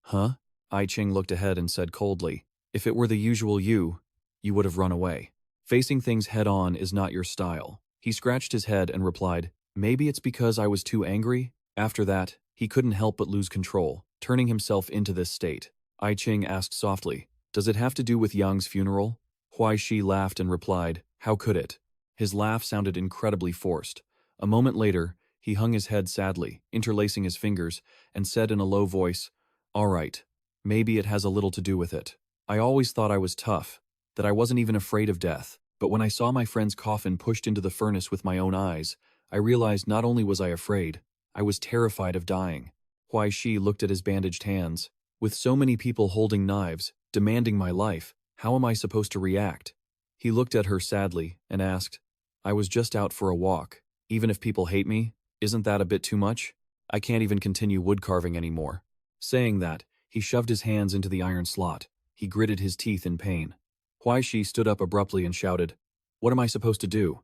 Huh? Ai Ching looked ahead and said coldly, if it were the usual you would have run away. Facing things head-on is not your style. He scratched his head and replied, maybe it's because I was too angry? After that, he couldn't help but lose control, turning himself into this state. Ai Ching asked softly, does it have to do with Yang's funeral? Huai Shi laughed and replied, how could it? His laugh sounded incredibly forced. A moment later, he hung his head sadly, interlacing his fingers, and said in a low voice, all right, maybe it has a little to do with it. I always thought I was tough, that I wasn't even afraid of death, but when I saw my friend's coffin pushed into the furnace with my own eyes, I realized not only was I afraid, I was terrified of dying. Huai Shi looked at his bandaged hands. With so many people holding knives, demanding my life, how am I supposed to react? He looked at her sadly and asked, I was just out for a walk. Even if people hate me, isn't that a bit too much? I can't even continue wood carving anymore. Saying that, he shoved his hands into the iron slot. He gritted his teeth in pain. Huai Shi stood up abruptly and shouted, what am I supposed to do?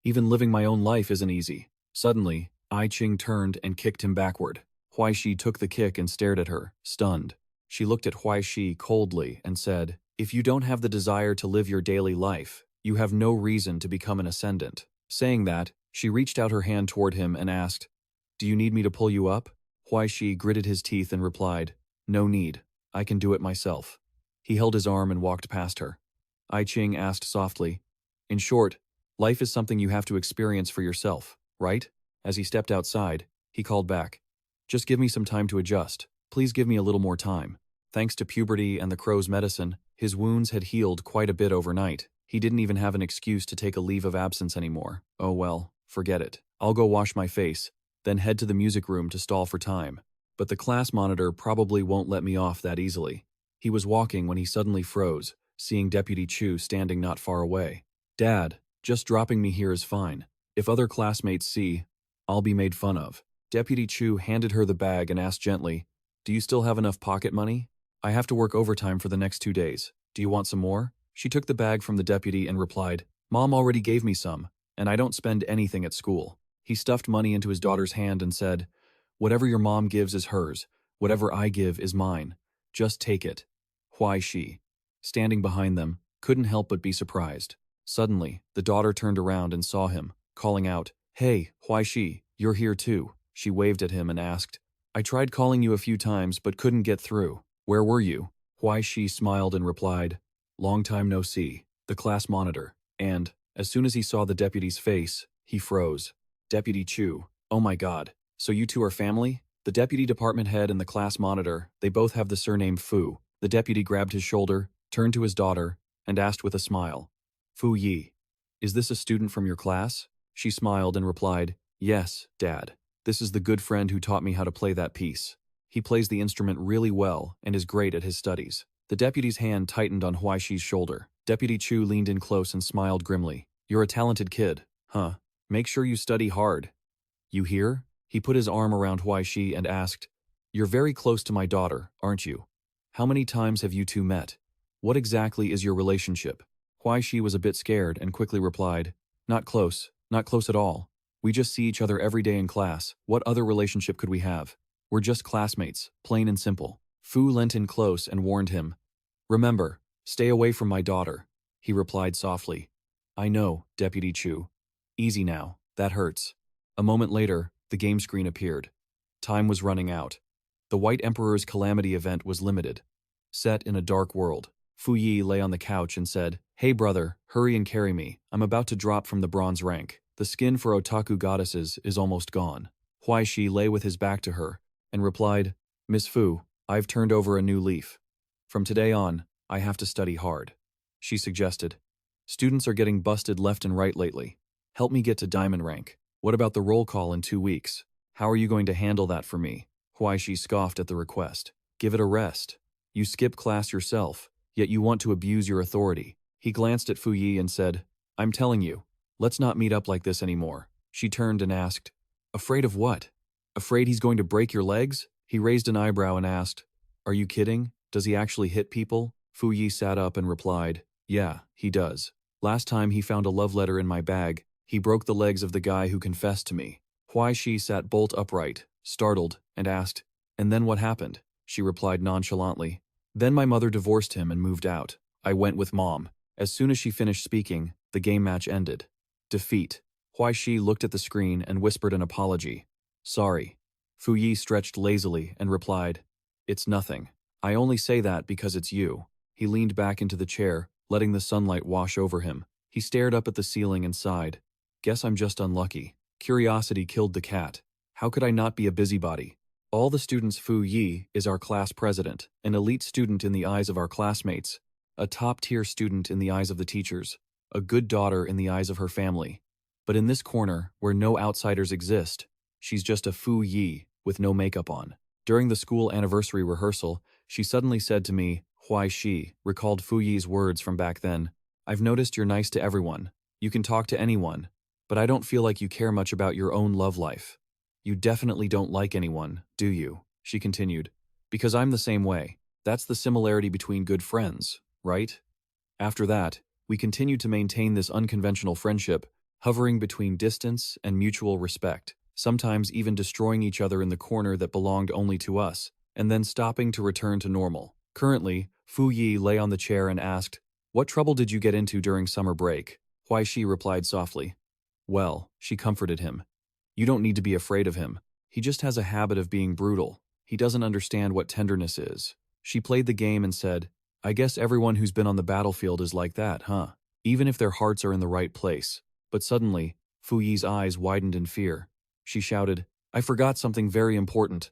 Even living my own life isn't easy. Suddenly, Ai Ching turned and kicked him backward. Huai Shi took the kick and stared at her, stunned. She looked at Huai Shi coldly and said, if you don't have the desire to live your daily life, you have no reason to become an ascendant. Saying that, she reached out her hand toward him and asked, do you need me to pull you up? Huai Shi gritted his teeth and replied, no need, I can do it myself. He held his arm and walked past her. Ai Ching asked softly, in short, life is something you have to experience for yourself, right? As he stepped outside, he called back, just give me some time to adjust. Please give me a little more time. Thanks to puberty and the crow's medicine, his wounds had healed quite a bit overnight. He didn't even have an excuse to take a leave of absence anymore. Oh well, forget it. I'll go wash my face, then head to the music room to stall for time. But the class monitor probably won't let me off that easily. He was walking when he suddenly froze, seeing Deputy Chu standing not far away. Dad, just dropping me here is fine. If other classmates see, I'll be made fun of. Deputy Chu handed her the bag and asked gently, do you still have enough pocket money? I have to work overtime for the next 2 days. Do you want some more? She took the bag from the deputy and replied, Mom already gave me some, and I don't spend anything at school. He stuffed money into his daughter's hand and said, whatever your mom gives is hers. Whatever I give is mine. Just take it. Huai Shi, standing behind them, couldn't help but be surprised. Suddenly, the daughter turned around and saw him, calling out, hey, Huai Shi, you're here too. She waved at him and asked, I tried calling you a few times but couldn't get through. Where were you? Huai Shi smiled and replied, long time no see, the class monitor. And, as soon as he saw the deputy's face, he froze. Deputy Chu, oh my god, so you two are family? The deputy department head and the class monitor, they both have the surname Fu. The deputy grabbed his shoulder, turned to his daughter, and asked with a smile, Fu Yi, is this a student from your class? She smiled and replied, Yes, Dad. This is the good friend who taught me how to play that piece. He plays the instrument really well and is great at his studies. The deputy's hand tightened on Huai Shi's shoulder. Deputy Chu leaned in close and smiled grimly. You're a talented kid, huh? Make sure you study hard. You hear? He put his arm around Huai Shi and asked, You're very close to my daughter, aren't you? How many times have you two met? What exactly is your relationship? Huai Shi was a bit scared and quickly replied, Not close at all. We just see each other every day in class. What other relationship could we have? We're just classmates, plain and simple. Fu leant in close and warned him. Remember, stay away from my daughter. He replied softly. I know, Deputy Chu. Easy now, that hurts. A moment later, the game screen appeared. Time was running out. The White Emperor's calamity event was limited. Set in a dark world, Fu Yi lay on the couch and said, Hey brother, hurry and carry me. I'm about to drop from the bronze rank. The skin for otaku goddesses is almost gone. Huai Shi lay with his back to her and replied, Miss Fu, I've turned over a new leaf. From today on, I have to study hard. She suggested, Students are getting busted left and right lately. Help me get to diamond rank. What about the roll call in 2 weeks? How are you going to handle that for me? Huai Shi scoffed at the request. Give it a rest. You skip class yourself, yet you want to abuse your authority. He glanced at Fu Yi and said, I'm telling you, let's not meet up like this anymore. She turned and asked, Afraid of what? Afraid he's going to break your legs? He raised an eyebrow and asked, Are you kidding? Does he actually hit people? Fu Yi sat up and replied, Yeah, he does. Last time he found a love letter in my bag, he broke the legs of the guy who confessed to me. Huai Shi sat bolt upright, startled, and asked, And then what happened? She replied nonchalantly, Then my mother divorced him and moved out. I went with Mom. As soon as she finished speaking, the game match ended. Defeat. Huai Shi looked at the screen and whispered an apology. Sorry. Fu Yi stretched lazily and replied, It's nothing. I only say that because it's you. He leaned back into the chair, letting the sunlight wash over him. He stared up at the ceiling and sighed. Guess I'm just unlucky. Curiosity killed the cat. How could I not be a busybody? All the students. Fu Yi is our class president, an elite student in the eyes of our classmates, a top-tier student in the eyes of the teachers, a good daughter in the eyes of her family. But in this corner, where no outsiders exist, she's just a Fu Yi with no makeup on. During the school anniversary rehearsal, she suddenly said to me, Huai Shi recalled Fu Yi's words from back then. I've noticed you're nice to everyone. You can talk to anyone, but I don't feel like you care much about your own love life. You definitely don't like anyone, do you? She continued. Because I'm the same way. That's the similarity between good friends, right? After that, we continued to maintain this unconventional friendship, hovering between distance and mutual respect, sometimes even destroying each other in the corner that belonged only to us, and then stopping to return to normal. Currently, Fu Yi lay on the chair and asked, What trouble did you get into during summer break? Huai Shi replied softly. Well, she comforted him. You don't need to be afraid of him. He just has a habit of being brutal. He doesn't understand what tenderness is. She played the game and said, I guess everyone who's been on the battlefield is like that, huh? Even if their hearts are in the right place. But suddenly, Fu Yi's eyes widened in fear. She shouted, I forgot something very important.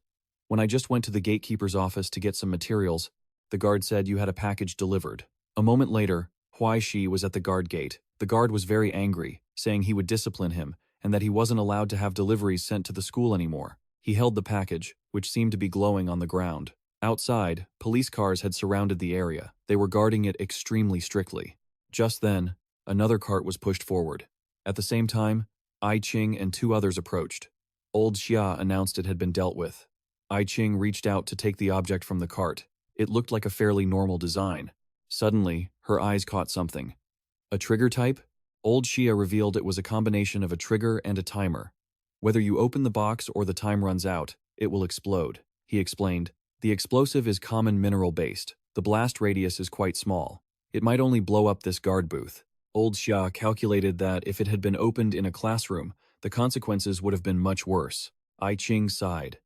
When I just went to the gatekeeper's office to get some materials, the guard said you had a package delivered. A moment later, Huai Shi was at the guard gate. The guard was very angry, saying he would discipline him and that he wasn't allowed to have deliveries sent to the school anymore. He held the package, which seemed to be glowing on the ground. Outside, police cars had surrounded the area. They were guarding it extremely strictly. Just then, another cart was pushed forward. At the same time, Ai Qing and 2 others approached. Old Xia announced it had been dealt with. Ai Qing reached out to take the object from the cart. It looked like a fairly normal design. Suddenly, her eyes caught something. A trigger type? Old Xia revealed it was a combination of a trigger and a timer. Whether you open the box or the time runs out, it will explode, he explained. The explosive is common mineral-based. The blast radius is quite small. It might only blow up this guard booth. Old Xia calculated that if it had been opened in a classroom, the consequences would have been much worse. Ai Qing sighed.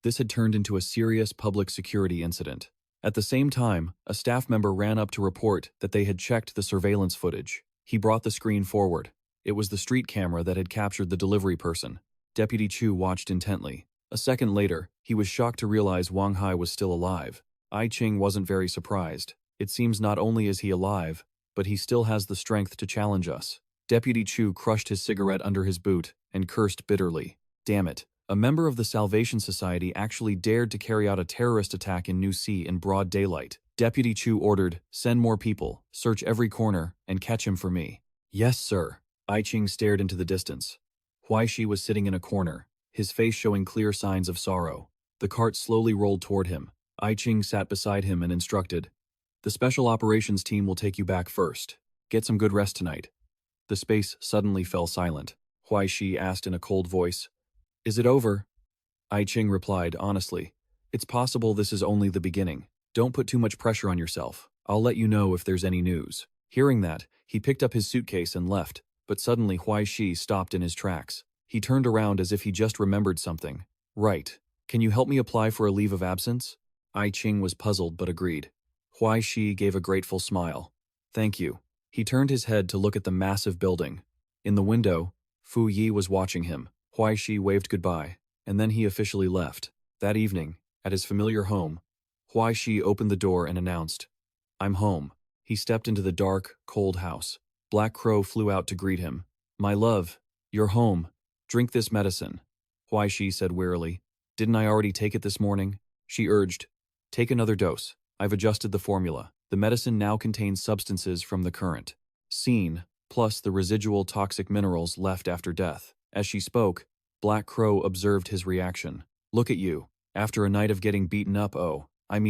This had turned into a serious public security incident. At the same time, a staff member ran up to report that they had checked the surveillance footage. He brought the screen forward. It was the street camera that had captured the delivery person. Deputy Chu watched intently. A second later, he was shocked to realize Wang Hai was still alive. Ai Qing wasn't very surprised. It seems not only is he alive, but he still has the strength to challenge us. Deputy Chu crushed his cigarette under his boot and cursed bitterly. Damn it. A member of the Salvation Society actually dared to carry out a terrorist attack in New Sea in broad daylight. Deputy Chu ordered, "Send more people, search every corner, and catch him for me." "Yes, sir." I Ching stared into the distance. Huai Shi was sitting in a corner, his face showing clear signs of sorrow. The cart slowly rolled toward him. I Ching sat beside him and instructed, "The special operations team will take you back first. Get some good rest tonight." The space suddenly fell silent. Huai Shi asked in a cold voice, "Is it over?" I Ching replied honestly, "It's possible this is only the beginning. Don't put too much pressure on yourself. I'll let you know if there's any news." Hearing that, he picked up his suitcase and left, but suddenly Huai Shi stopped in his tracks. He turned around as if he just remembered something. "Right. Can you help me apply for a leave of absence?" I Ching was puzzled but agreed. Huai Shi gave a grateful smile. "Thank you." He turned his head to look at the massive building. In the window, Fu Yi was watching him. Huai Shi waved goodbye, and then he officially left. That evening, at his familiar home, Huai Shi opened the door and announced, "I'm home." He stepped into the dark, cold house. Black Crow flew out to greet him. "My love, you're home. Drink this medicine." Huai Shi said wearily, "Didn't I already take it this morning?" She urged, "Take another dose. I've adjusted the formula. The medicine now contains substances from the current scene, plus the residual toxic minerals left after death." As she spoke, Black Crow observed his reaction. "Look at you. After a night of getting beaten up,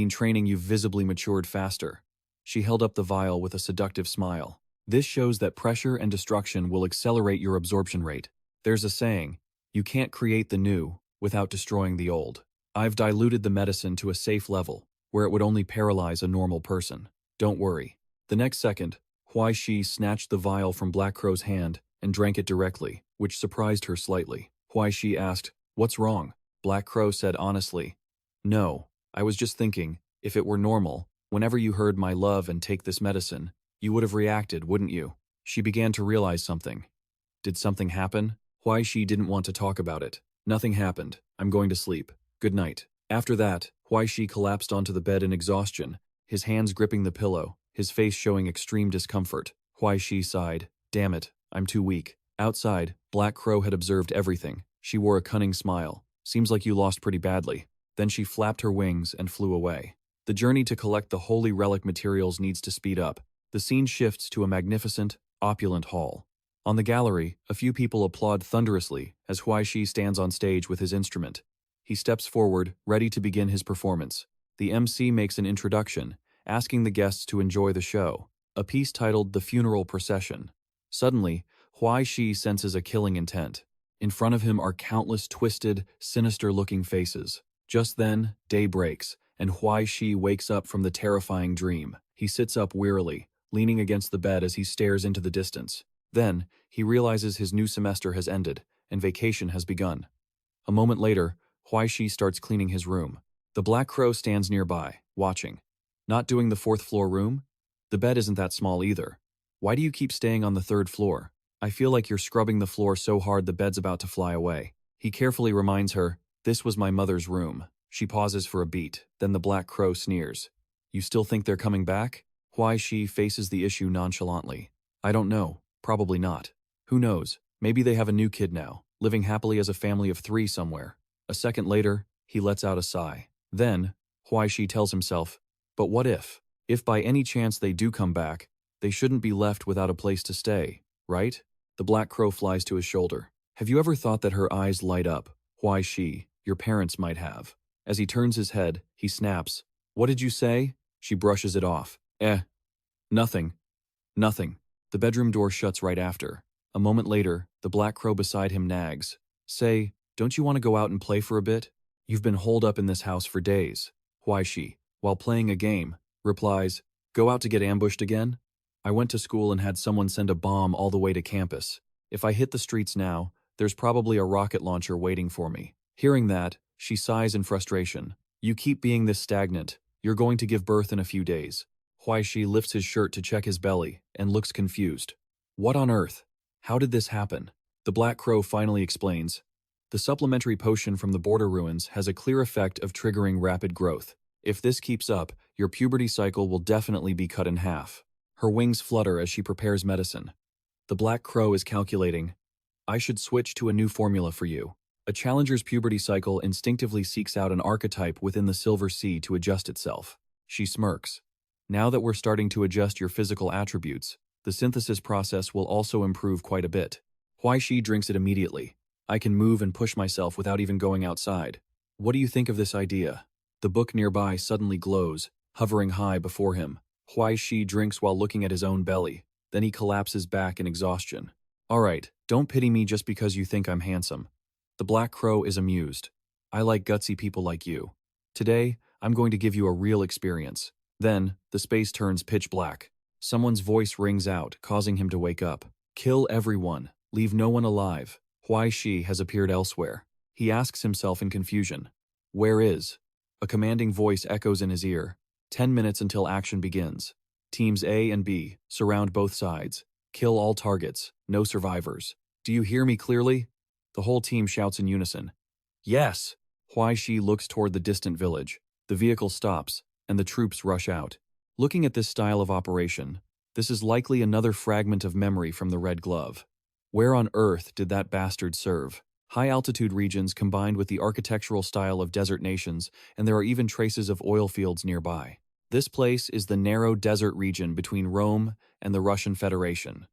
training, you've visibly matured faster." She held up the vial with a seductive smile. "This shows that pressure and destruction will accelerate your absorption rate. There's a saying, you can't create the new without destroying the old. I've diluted the medicine to a safe level, where it would only paralyze a normal person. Don't worry." The next second, Huai Shi snatched the vial from Black Crow's hand and drank it directly, which surprised her slightly. Huai Shi asked, "What's wrong?" Black Crow said honestly, "No, I was just thinking, if it were normal, whenever you heard my love and take this medicine, you would have reacted, wouldn't you?" She began to realize something. Did something happen? Huai Shi didn't want to talk about it. "Nothing happened. I'm going to sleep. Good night." After that, Huai Shi collapsed onto the bed in exhaustion, his hands gripping the pillow, his face showing extreme discomfort. Huai Shi sighed, "Damn it, I'm too weak." Outside, Black Crow had observed everything. She wore a cunning smile. "Seems like you lost pretty badly." Then she flapped her wings and flew away. The journey to collect the holy relic materials needs to speed up. The scene shifts to a magnificent, opulent hall. On the gallery, a few people applaud thunderously as Huai Shi stands on stage with his instrument. He steps forward, ready to begin his performance. The MC makes an introduction, asking the guests to enjoy the show, a piece titled "The Funeral Procession." Suddenly, Huai Shi senses a killing intent. In front of him are countless twisted, sinister-looking faces. Just then, day breaks, and Huai Shi wakes up from the terrifying dream. He sits up wearily, leaning against the bed as he stares into the distance. Then, he realizes his new semester has ended, and vacation has begun. A moment later, Huai Shi starts cleaning his room. The Black Crow stands nearby, watching. "Not doing the fourth-floor room? The bed isn't that small either. Why do you keep staying on the third floor? I feel like you're scrubbing the floor so hard the bed's about to fly away." He carefully reminds her, "This was my mother's room." She pauses for a beat, then the Black Crow sneers. "You still think they're coming back?" Huai Shi faces the issue nonchalantly. "I don't know. Probably not. Who knows? Maybe they have a new kid now, living happily as a family of 3 somewhere." A second later, he lets out a sigh. Then, Huai Shi tells himself, "But what if? If by any chance they do come back, they shouldn't be left without a place to stay, right?" The Black Crow flies to his shoulder. "Have you ever thought that?" Her eyes light up. "Huai Shi, your parents might have." As he turns his head, he snaps, "What did you say?" She brushes it off. Nothing. Nothing." The bedroom door shuts right after. A moment later, the Black Crow beside him nags. "Say, don't you want to go out and play for a bit? You've been holed up in this house for days." Huai Shi, while playing a game, replies, "Go out to get ambushed again? I went to school and had someone send a bomb all the way to campus. If I hit the streets now, there's probably a rocket launcher waiting for me." Hearing that, she sighs in frustration. "You keep being this stagnant. You're going to give birth in a few days." Huai Shi lifts his shirt to check his belly and looks confused. "What on earth? How did this happen?" The Black Crow finally explains. "The supplementary potion from the border ruins has a clear effect of triggering rapid growth. If this keeps up, Your puberty cycle will definitely be cut in half. Her wings flutter as she prepares medicine. The black crow is calculating. I should switch to a new formula for you. A challenger's puberty cycle instinctively seeks out an archetype within the silver sea to adjust itself. She smirks. Now that we're starting to adjust your physical attributes, the synthesis process will also improve quite a bit. Huai Shi drinks it immediately. I can move and push myself without even going outside. What do you think of this idea? The book nearby suddenly glows, hovering high before him. Huai Shi drinks while looking at his own belly. Then he collapses back in exhaustion. All right, don't pity me just because you think I'm handsome. The black crow is amused. I like gutsy people like you. Today, I'm going to give you a real experience. Then, the space turns pitch black. Someone's voice rings out, causing him to wake up. Kill everyone. Leave no one alive. Huai Shi has appeared elsewhere. He asks himself in confusion. Where is? A commanding voice echoes in his ear. 10 minutes until action begins. Teams A and B surround both sides. Kill all targets. No survivors. Do you hear me clearly? The whole team shouts in unison. Yes! Huai Shi looks toward the distant village. The vehicle stops, and the troops rush out. Looking at this style of operation, this is likely another fragment of memory from the Red Glove. Where on earth did that bastard serve? High-altitude regions combined with the architectural style of desert nations, and there are even traces of oil fields nearby. This place is the narrow desert region between Rome and the Russian Federation.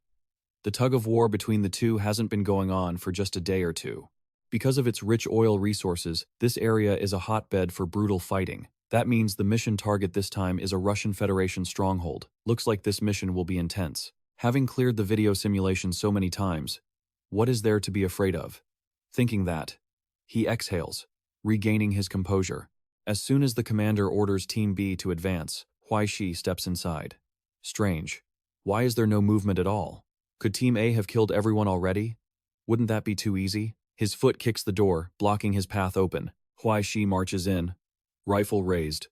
The tug-of-war between the two hasn't been going on for just a day or two. Because of its rich oil resources, this area is a hotbed for brutal fighting. That means the mission target this time is a Russian Federation stronghold. Looks like this mission will be intense. Having cleared the video simulation so many times, what is there to be afraid of? Thinking that, he exhales, regaining his composure. As soon as the commander orders Team B to advance, Huai Shi steps inside. Strange. Why is there no movement at all? Could Team A have killed everyone already? Wouldn't that be too easy? His foot kicks the door, blocking his path open. Huai Shi marches in, rifle raised,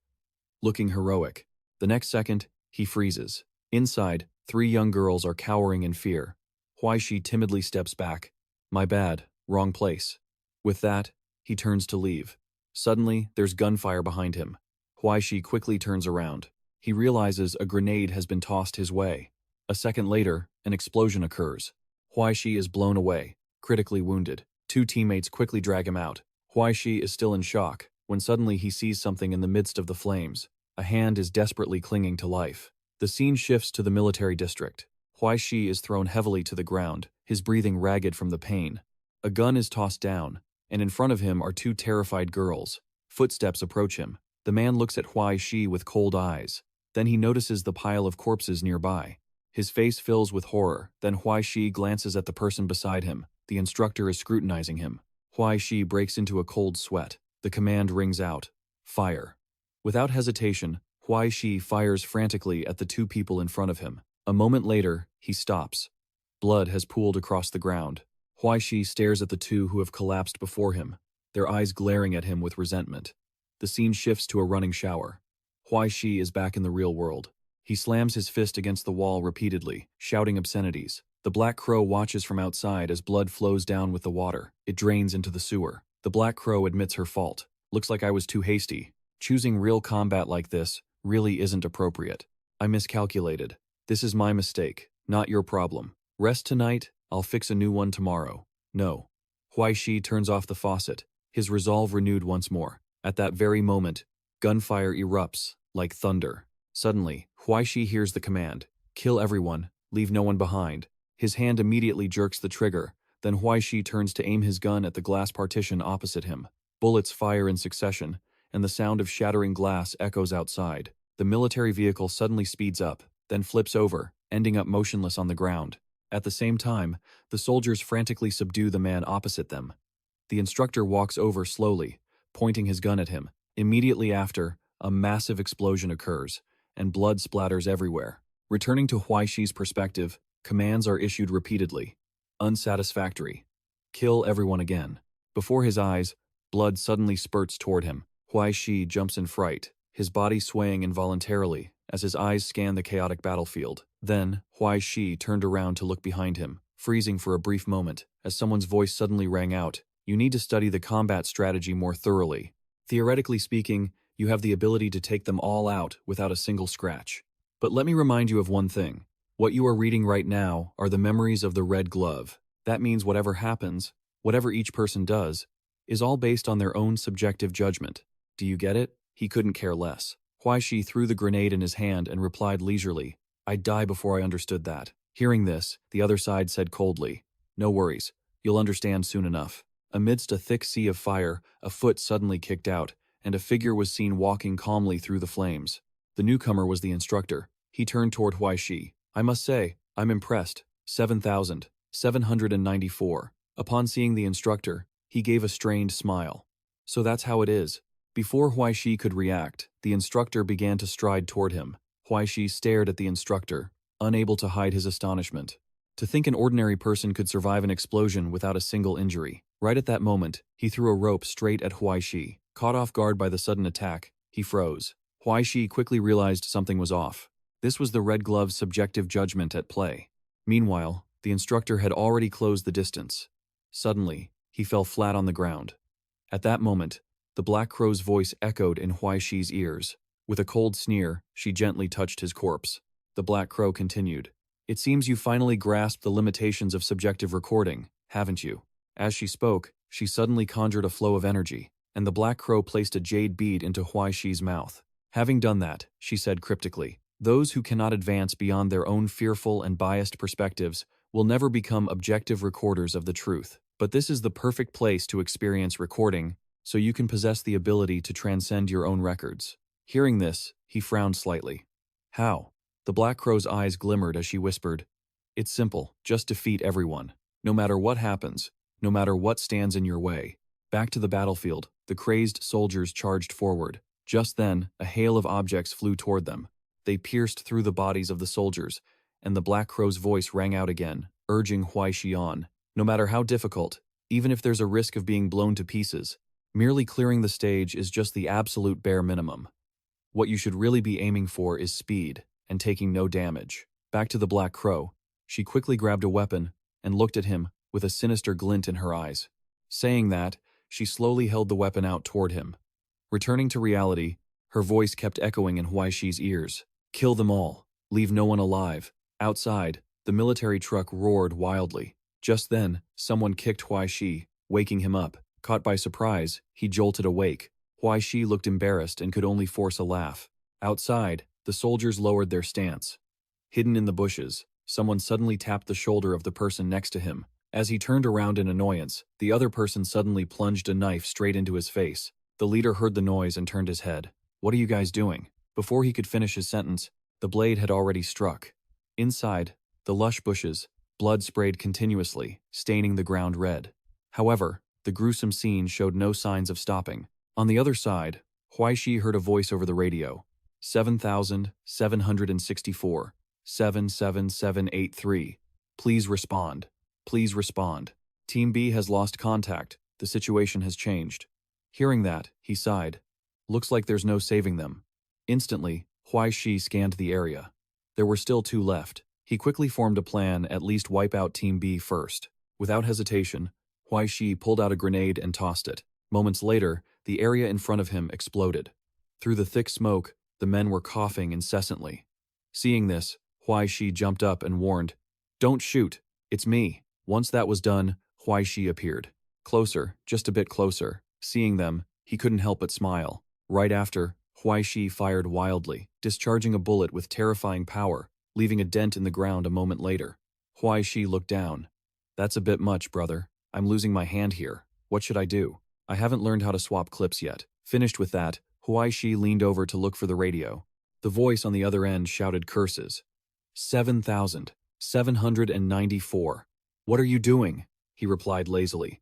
looking heroic. The next second, he freezes. Inside, 3 young girls are cowering in fear. Huai Shi timidly steps back. My bad, wrong place. With that, he turns to leave. Suddenly, there's gunfire behind him. Huai Shi quickly turns around. He realizes a grenade has been tossed his way. A second later, an explosion occurs. Huai Shi is blown away, critically wounded. 2 teammates quickly drag him out. Huai Shi is still in shock, when suddenly he sees something in the midst of the flames. A hand is desperately clinging to life. The scene shifts to the military district. Huai Shi is thrown heavily to the ground, his breathing ragged from the pain. A gun is tossed down, and in front of him are 2 terrified girls. Footsteps approach him. The man looks at Huai Shi with cold eyes. Then he notices the pile of corpses nearby. His face fills with horror. Then Huai Shi glances at the person beside him. The instructor is scrutinizing him. Huai Shi breaks into a cold sweat. The command rings out. Fire. Without hesitation, Huai Shi fires frantically at the 2 people in front of him. A moment later, he stops. Blood has pooled across the ground. Huai Shi stares at the 2 who have collapsed before him, their eyes glaring at him with resentment. The scene shifts to a running shower. Huai Shi is back in the real world. He slams his fist against the wall repeatedly, shouting obscenities. The black crow watches from outside as blood flows down with the water. It drains into the sewer. The black crow admits her fault. Looks like I was too hasty. Choosing real combat like this really isn't appropriate. I miscalculated. This is my mistake, not your problem. Rest tonight, I'll fix a new one tomorrow. No. Huai Shi turns off the faucet, his resolve renewed once more. At that very moment, gunfire erupts like thunder. Suddenly, Huai Shi hears the command, kill everyone, leave no one behind. His hand immediately jerks the trigger, then Huai Shi turns to aim his gun at the glass partition opposite him. Bullets fire in succession, and the sound of shattering glass echoes outside. The military vehicle suddenly speeds up, then flips over, ending up motionless on the ground. At the same time, the soldiers frantically subdue the man opposite them. The instructor walks over slowly, pointing his gun at him. Immediately after, a massive explosion occurs, and blood splatters everywhere. Returning to Huai Shi's perspective, commands are issued repeatedly. Unsatisfactory. Kill everyone again. Before his eyes, blood suddenly spurts toward him. Huai Shi jumps in fright, his body swaying involuntarily as his eyes scan the chaotic battlefield. Then, Huai Shi turned around to look behind him, freezing for a brief moment, as someone's voice suddenly rang out. You need to study the combat strategy more thoroughly. Theoretically speaking, You have the ability to take them all out without a single scratch. But let me remind you of one thing. What you are reading right now are the memories of the red glove. That means whatever happens, whatever each person does, is all based on their own subjective judgment. Do you get it? He couldn't care less. Huai Shi threw the grenade in his hand and replied leisurely, I'd die before I understood that. Hearing this, the other side said coldly, No worries, you'll understand soon enough. Amidst a thick sea of fire, a foot suddenly kicked out, and a figure was seen walking calmly through the flames. The newcomer was the instructor. He turned toward Huai Shi. I must say, I'm impressed. 7,794. Upon seeing the instructor, he gave a strained smile. So that's how it is. Before Huai Shi could react, the instructor began to stride toward him. Huai Shi stared at the instructor, unable to hide his astonishment. To think an ordinary person could survive an explosion without a single injury. Right at that moment, he threw a rope straight at Huai Shi. Caught off guard by the sudden attack, he froze. Huai Shi quickly realized something was off. This was the red glove's subjective judgment at play. Meanwhile, the instructor had already closed the distance. Suddenly, he fell flat on the ground. At that moment, the Black Crow's voice echoed in Huai Shi's ears. With a cold sneer, she gently touched his corpse. The Black Crow continued. It seems you finally grasped the limitations of subjective recording, haven't you? As she spoke, she suddenly conjured a flow of energy, and the Black Crow placed a jade bead into Huai Shi's mouth. Having done that, she said cryptically, those who cannot advance beyond their own fearful and biased perspectives will never become objective recorders of the truth. But this is the perfect place to experience recording, so you can possess the ability to transcend your own records. Hearing this, he frowned slightly. How? The Black Crow's eyes glimmered as she whispered, It's simple, just defeat everyone. No matter what happens, no matter what stands in your way. Back to the battlefield, the crazed soldiers charged forward. Just then, a hail of objects flew toward them. They pierced through the bodies of the soldiers, and the Black Crow's voice rang out again, urging Huai Shi on. No matter how difficult, even if there's a risk of being blown to pieces, merely clearing the stage is just the absolute bare minimum. What you should really be aiming for is speed, and taking no damage. Back to the Black Crow, she quickly grabbed a weapon and looked at him with a sinister glint in her eyes. Saying that, she slowly held the weapon out toward him. Returning to reality, her voice kept echoing in Huai Shi's ears. Kill them all. Leave no one alive. Outside, the military truck roared wildly. Just then, someone kicked Huai Shi, waking him up. Caught by surprise, he jolted awake. Huai Shi looked embarrassed and could only force a laugh. Outside, the soldiers lowered their stance. Hidden in the bushes, someone suddenly tapped the shoulder of the person next to him. As he turned around in annoyance, the other person suddenly plunged a knife straight into his face. The leader heard the noise and turned his head. What are you guys doing? Before he could finish his sentence, the blade had already struck. Inside, the lush bushes, blood sprayed continuously, staining the ground red. However, the gruesome scene showed no signs of stopping. On the other side, Huai Shi heard a voice over the radio. 7,764. 77783. Please respond. Please respond. Team B has lost contact. The situation has changed. Hearing that, he sighed. Looks like there's no saving them. Instantly, Huai Shi scanned the area. There were still 2 left. He quickly formed a plan at least wipe out Team B first. Without hesitation, Huai Shi pulled out a grenade and tossed it. Moments later, the area in front of him exploded. Through the thick smoke, the men were coughing incessantly. Seeing this, Huai Shi jumped up and warned, Don't shoot, it's me. Once that was done, Huai Shi appeared. Closer, just a bit closer. Seeing them, he couldn't help but smile. Right after, Huai Shi fired wildly, discharging a bullet with terrifying power, leaving a dent in the ground a moment later. Huai Shi looked down. That's a bit much, brother. I'm losing my hand here. What should I do? I haven't learned how to swap clips yet. Finished with that, Huai Shi leaned over to look for the radio. The voice on the other end shouted curses. 7,794. What are you doing? He replied lazily.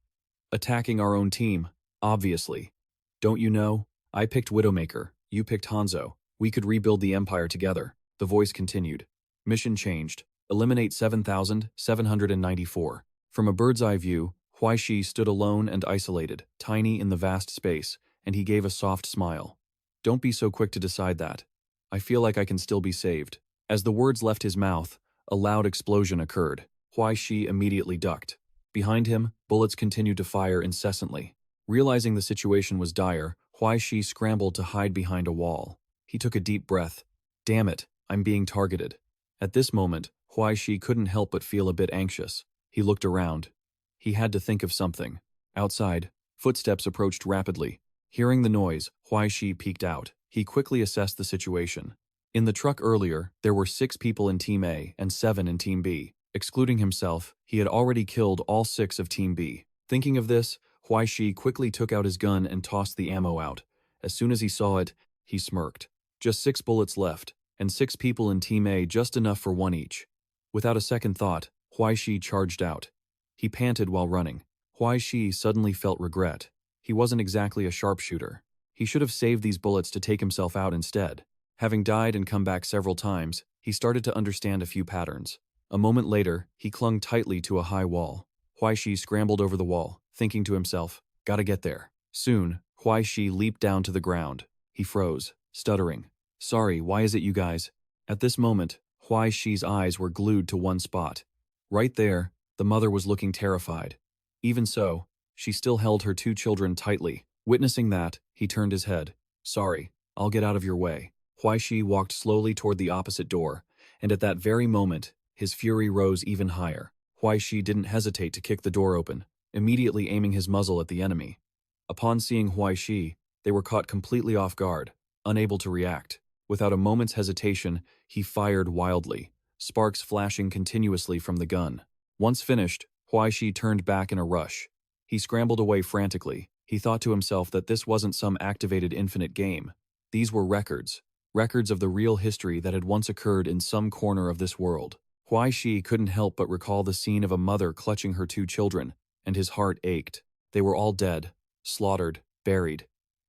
Attacking our own team, obviously. Don't you know? I picked Widowmaker, you picked Hanzo. We could rebuild the empire together. The voice continued. Mission changed. Eliminate 7,794. From a bird's eye view, Huai Shi stood alone and isolated, tiny in the vast space, and he gave a soft smile. Don't be so quick to decide that. I feel like I can still be saved. As the words left his mouth, a loud explosion occurred. Huai Shi immediately ducked. Behind him, bullets continued to fire incessantly. Realizing the situation was dire, Huai Shi scrambled to hide behind a wall. He took a deep breath. Damn it, I'm being targeted. At this moment, Huai Shi couldn't help but feel a bit anxious. He looked around. He had to think of something. Outside, footsteps approached rapidly. Hearing the noise, Huai Shi peeked out. He quickly assessed the situation. In the truck earlier, there were 6 people in Team A and 7 in Team B. Excluding himself, he had already killed all 6 of Team B. Thinking of this, Huai Shi quickly took out his gun and tossed the ammo out. As soon as he saw it, he smirked. Just 6 bullets left, and 6 people in Team A, just enough for 1 each. Without a second thought, Huai Shi charged out. He panted while running. Huai Shi suddenly felt regret. He wasn't exactly a sharpshooter. He should have saved these bullets to take himself out instead. Having died and come back several times, he started to understand a few patterns. A moment later, he clung tightly to a high wall. Huai Shi scrambled over the wall, thinking to himself, gotta get there. Soon, Huai Shi leaped down to the ground. He froze, stuttering. Sorry, why is it you guys? At this moment, Huai Shi's eyes were glued to one spot. Right there, the mother was looking terrified. Even so, she still held her 2 children tightly. Witnessing that, he turned his head. Sorry, I'll get out of your way. Huai Shi walked slowly toward the opposite door, and at that very moment, his fury rose even higher. Huai Shi didn't hesitate to kick the door open, immediately aiming his muzzle at the enemy. Upon seeing Huai Shi, they were caught completely off guard, unable to react. Without a moment's hesitation, he fired wildly, sparks flashing continuously from the gun. Once finished, Huai Shi turned back in a rush. He scrambled away frantically. He thought to himself that this wasn't some activated infinite game. These were records of the real history that had once occurred in some corner of this world. Huai Shi couldn't help but recall the scene of a mother clutching her 2 children, and his heart ached. They were all dead, slaughtered, buried,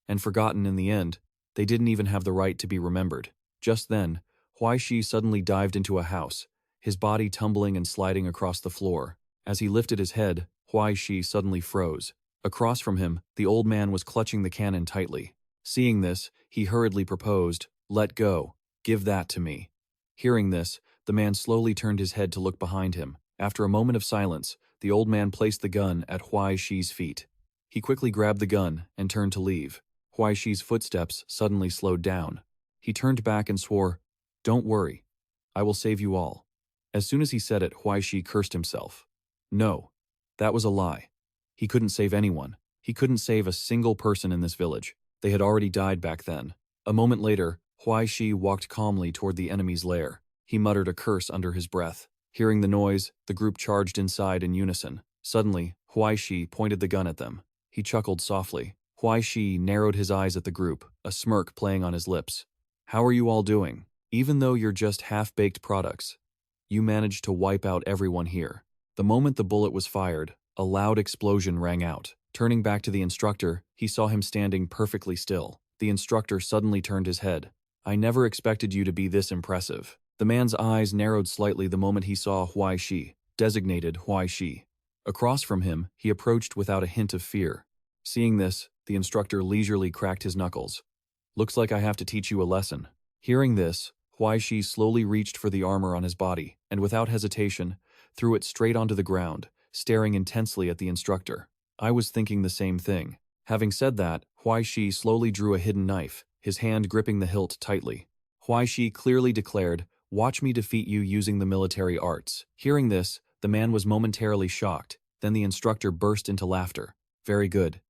and forgotten in the end. They didn't even have the right to be remembered. Just then, Huai Shi suddenly dived into a house, his body tumbling and sliding across the floor. As he lifted his head, Huai Shi suddenly froze. Across from him, the old man was clutching the cannon tightly. Seeing this, he hurriedly proposed, "Let go. Give that to me." Hearing this, the man slowly turned his head to look behind him. After a moment of silence, the old man placed the gun at Huai Shi's feet. He quickly grabbed the gun and turned to leave. Huai Shi's footsteps suddenly slowed down. He turned back and swore, "Don't worry. I will save you all." As soon as he said it, Huai Shi cursed himself. No, that was a lie. He couldn't save anyone. He couldn't save a single person in this village. They had already died back then. A moment later, Huai Shi walked calmly toward the enemy's lair. He muttered a curse under his breath. Hearing the noise, the group charged inside in unison. Suddenly, Huai Shi pointed the gun at them. He chuckled softly. Huai Shi narrowed his eyes at the group, a smirk playing on his lips. "How are you all doing? Even though you're just half-baked products, you managed to wipe out everyone here." The moment the bullet was fired, a loud explosion rang out. Turning back to the instructor, he saw him standing perfectly still. The instructor suddenly turned his head. "I never expected you to be this impressive." The man's eyes narrowed slightly the moment he saw Huai Shi, designated Huai Shi. Across from him, he approached without a hint of fear. Seeing this, the instructor leisurely cracked his knuckles. "Looks like I have to teach you a lesson." Hearing this, Huai Shi slowly reached for the armor on his body, and without hesitation, threw it straight onto the ground, staring intensely at the instructor. I was thinking the same thing. Having said that, Huai Shi slowly drew a hidden knife, his hand gripping the hilt tightly. Huai Shi clearly declared, "Watch me defeat you using the military arts." Hearing this, the man was momentarily shocked. Then the instructor burst into laughter. Very good,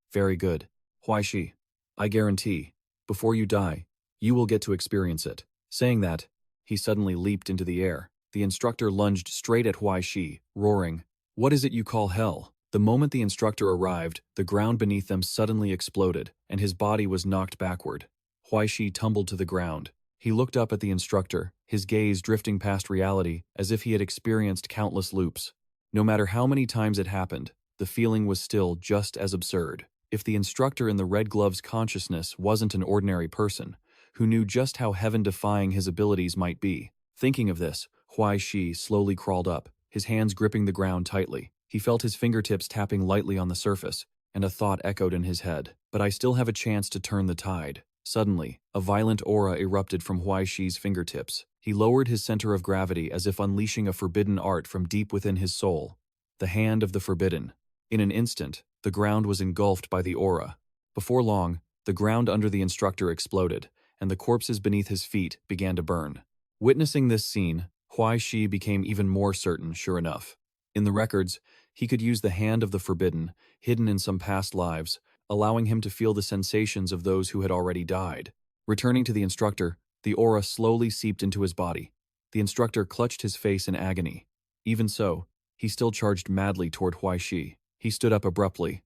Huai Shi. I guarantee, before you die, you will get to experience it." Saying that, he suddenly leaped into the air. The instructor lunged straight at Huai Shi, roaring, "What is it you call hell?" The moment the instructor arrived, the ground beneath them suddenly exploded, and his body was knocked backward. Huai Shi tumbled to the ground. He looked up at the instructor, his gaze drifting past reality as if he had experienced countless loops. No matter how many times it happened, the feeling was still just as absurd. If the instructor in the red glove's consciousness wasn't an ordinary person, who knew just how heaven-defying his abilities might be. Thinking of this, Huai Shi slowly crawled up, his hands gripping the ground tightly. He felt his fingertips tapping lightly on the surface, and a thought echoed in his head. But I still have a chance to turn the tide. Suddenly, a violent aura erupted from Huai Shi's fingertips. He lowered his center of gravity as if unleashing a forbidden art from deep within his soul. The hand of the forbidden. In an instant, the ground was engulfed by the aura. Before long, The ground under the instructor exploded, and the corpses beneath his feet began to burn. Witnessing this scene, Huai Shi became even more certain, sure enough. In the records, he could use the hand of the forbidden, hidden in some past lives, allowing him to feel the sensations of those who had already died. Returning to the instructor, the aura slowly seeped into his body. The instructor clutched his face in agony. Even so, he still charged madly toward Huai Shi. He stood up abruptly.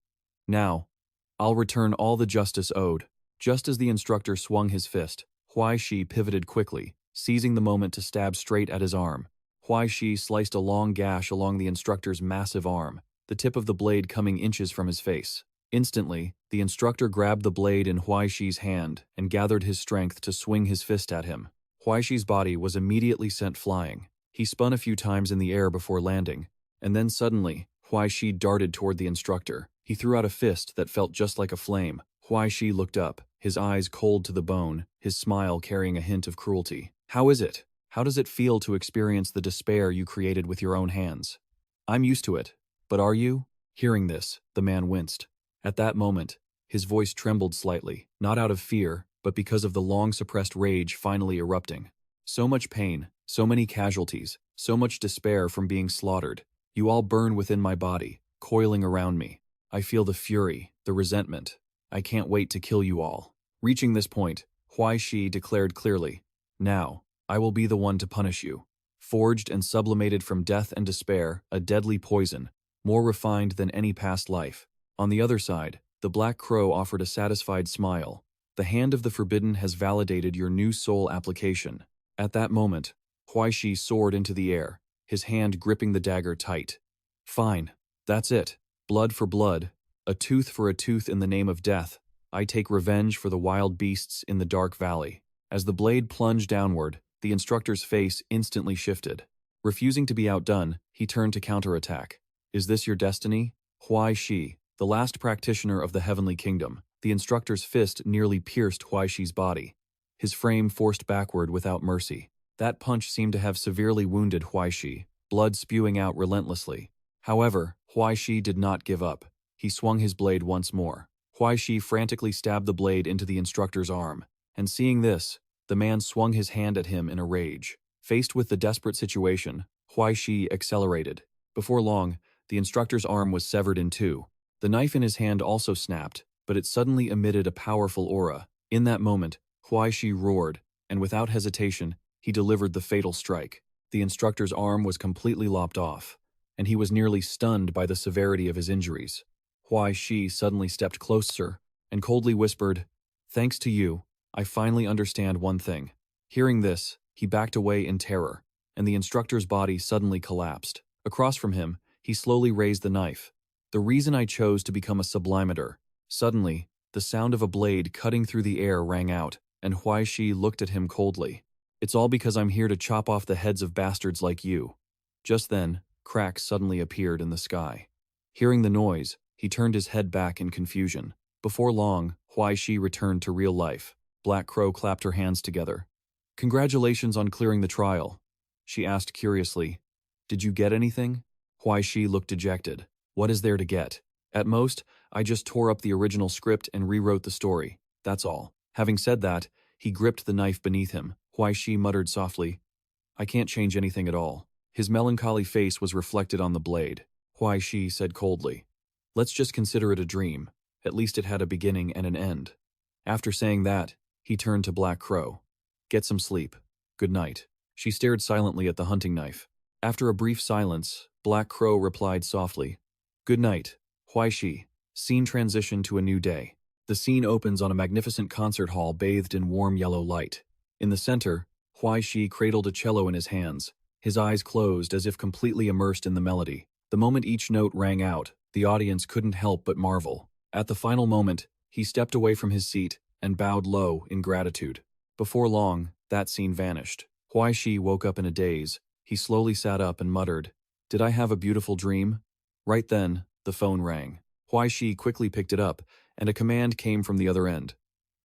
Now, I'll return all the justice owed. Just as the instructor swung his fist, Huai Shi pivoted quickly, seizing the moment to stab straight at his arm. Huai Shi sliced a long gash along the instructor's massive arm, the tip of the blade coming inches from his face. Instantly, the instructor grabbed the blade in Huai Shi's hand and gathered his strength to swing his fist at him. Huai Shi's body was immediately sent flying. He spun a few times in the air before landing, and then suddenly, Huai Shi darted toward the instructor. He threw out a fist that felt just like a flame. Huai Shi looked up, his eyes cold to the bone, his smile carrying a hint of cruelty. How is it? How does it feel to experience the despair you created with your own hands? I'm used to it, but are you? Hearing this, the man winced. At that moment, his voice trembled slightly, not out of fear, but because of the long-suppressed rage finally erupting. So much pain, so many casualties, so much despair from being slaughtered. You all burn within my body, coiling around me. I feel the fury, the resentment. I can't wait to kill you all. Reaching this point, Huai Shi declared clearly, now, I will be the one to punish you. Forged and sublimated from death and despair, a deadly poison, more refined than any past life. On the other side, the Black Crow offered a satisfied smile. The hand of the forbidden has validated your new soul application. At that moment, Huai Shi soared into the air, his hand gripping the dagger tight. Fine, that's it. Blood for blood, a tooth for a tooth in the name of death. I take revenge for the wild beasts in the dark valley. As the blade plunged downward, the instructor's face instantly shifted. Refusing to be outdone, he turned to counterattack. Is this your destiny? Huai Shi, the last practitioner of the heavenly kingdom, the instructor's fist nearly pierced Huai Shi's body. His frame forced backward without mercy. That punch seemed to have severely wounded Huai Shi, blood spewing out relentlessly. However, Huai Shi did not give up. He swung his blade once more. Huai Shi frantically stabbed the blade into the instructor's arm, and seeing this, the man swung his hand at him in a rage. Faced with the desperate situation, Huai Shi accelerated. Before long, the instructor's arm was severed in two. The knife in his hand also snapped, but it suddenly emitted a powerful aura. In that moment, Huai Shi roared, and without hesitation, he delivered the fatal strike. The instructor's arm was completely lopped off, and he was nearly stunned by the severity of his injuries. Huai Shi suddenly stepped closer and coldly whispered, "Thanks to you, I finally understand one thing." Hearing this, he backed away in terror, and the instructor's body suddenly collapsed. Across from him, he slowly raised the knife. The reason I chose to become a sublimator. Suddenly, the sound of a blade cutting through the air rang out, and Huai Shi looked at him coldly. It's all because I'm here to chop off the heads of bastards like you. Just then, cracks suddenly appeared in the sky. Hearing the noise, he turned his head back in confusion. Before long, Huai Shi returned to real life. Black Crow clapped her hands together. Congratulations on clearing the trial, she asked curiously. Did you get anything? Huai Shi looked dejected. What is there to get? At most, I just tore up the original script and rewrote the story. That's all. Having said that, he gripped the knife beneath him. Huai Shi muttered softly, I can't change anything at all. His melancholy face was reflected on the blade. Huai Shi said coldly, let's just consider it a dream. At least it had a beginning and an end. After saying that, he turned to Black Crow. Get some sleep. Good night. She stared silently at the hunting knife. After a brief silence, Black Crow replied softly, Good night, Huai Shi. Scene transition to a new day. The scene opens on a magnificent concert hall bathed in warm yellow light. In the center, Huai Shi cradled a cello in his hands, his eyes closed as if completely immersed in the melody. The moment each note rang out, the audience couldn't help but marvel. At the final moment, he stepped away from his seat and bowed low in gratitude. Before long, that scene vanished. Huai Shi woke up in a daze. He slowly sat up and muttered, Did I have a beautiful dream? Right then, the phone rang. Huai Shi quickly picked it up, and a command came from the other end.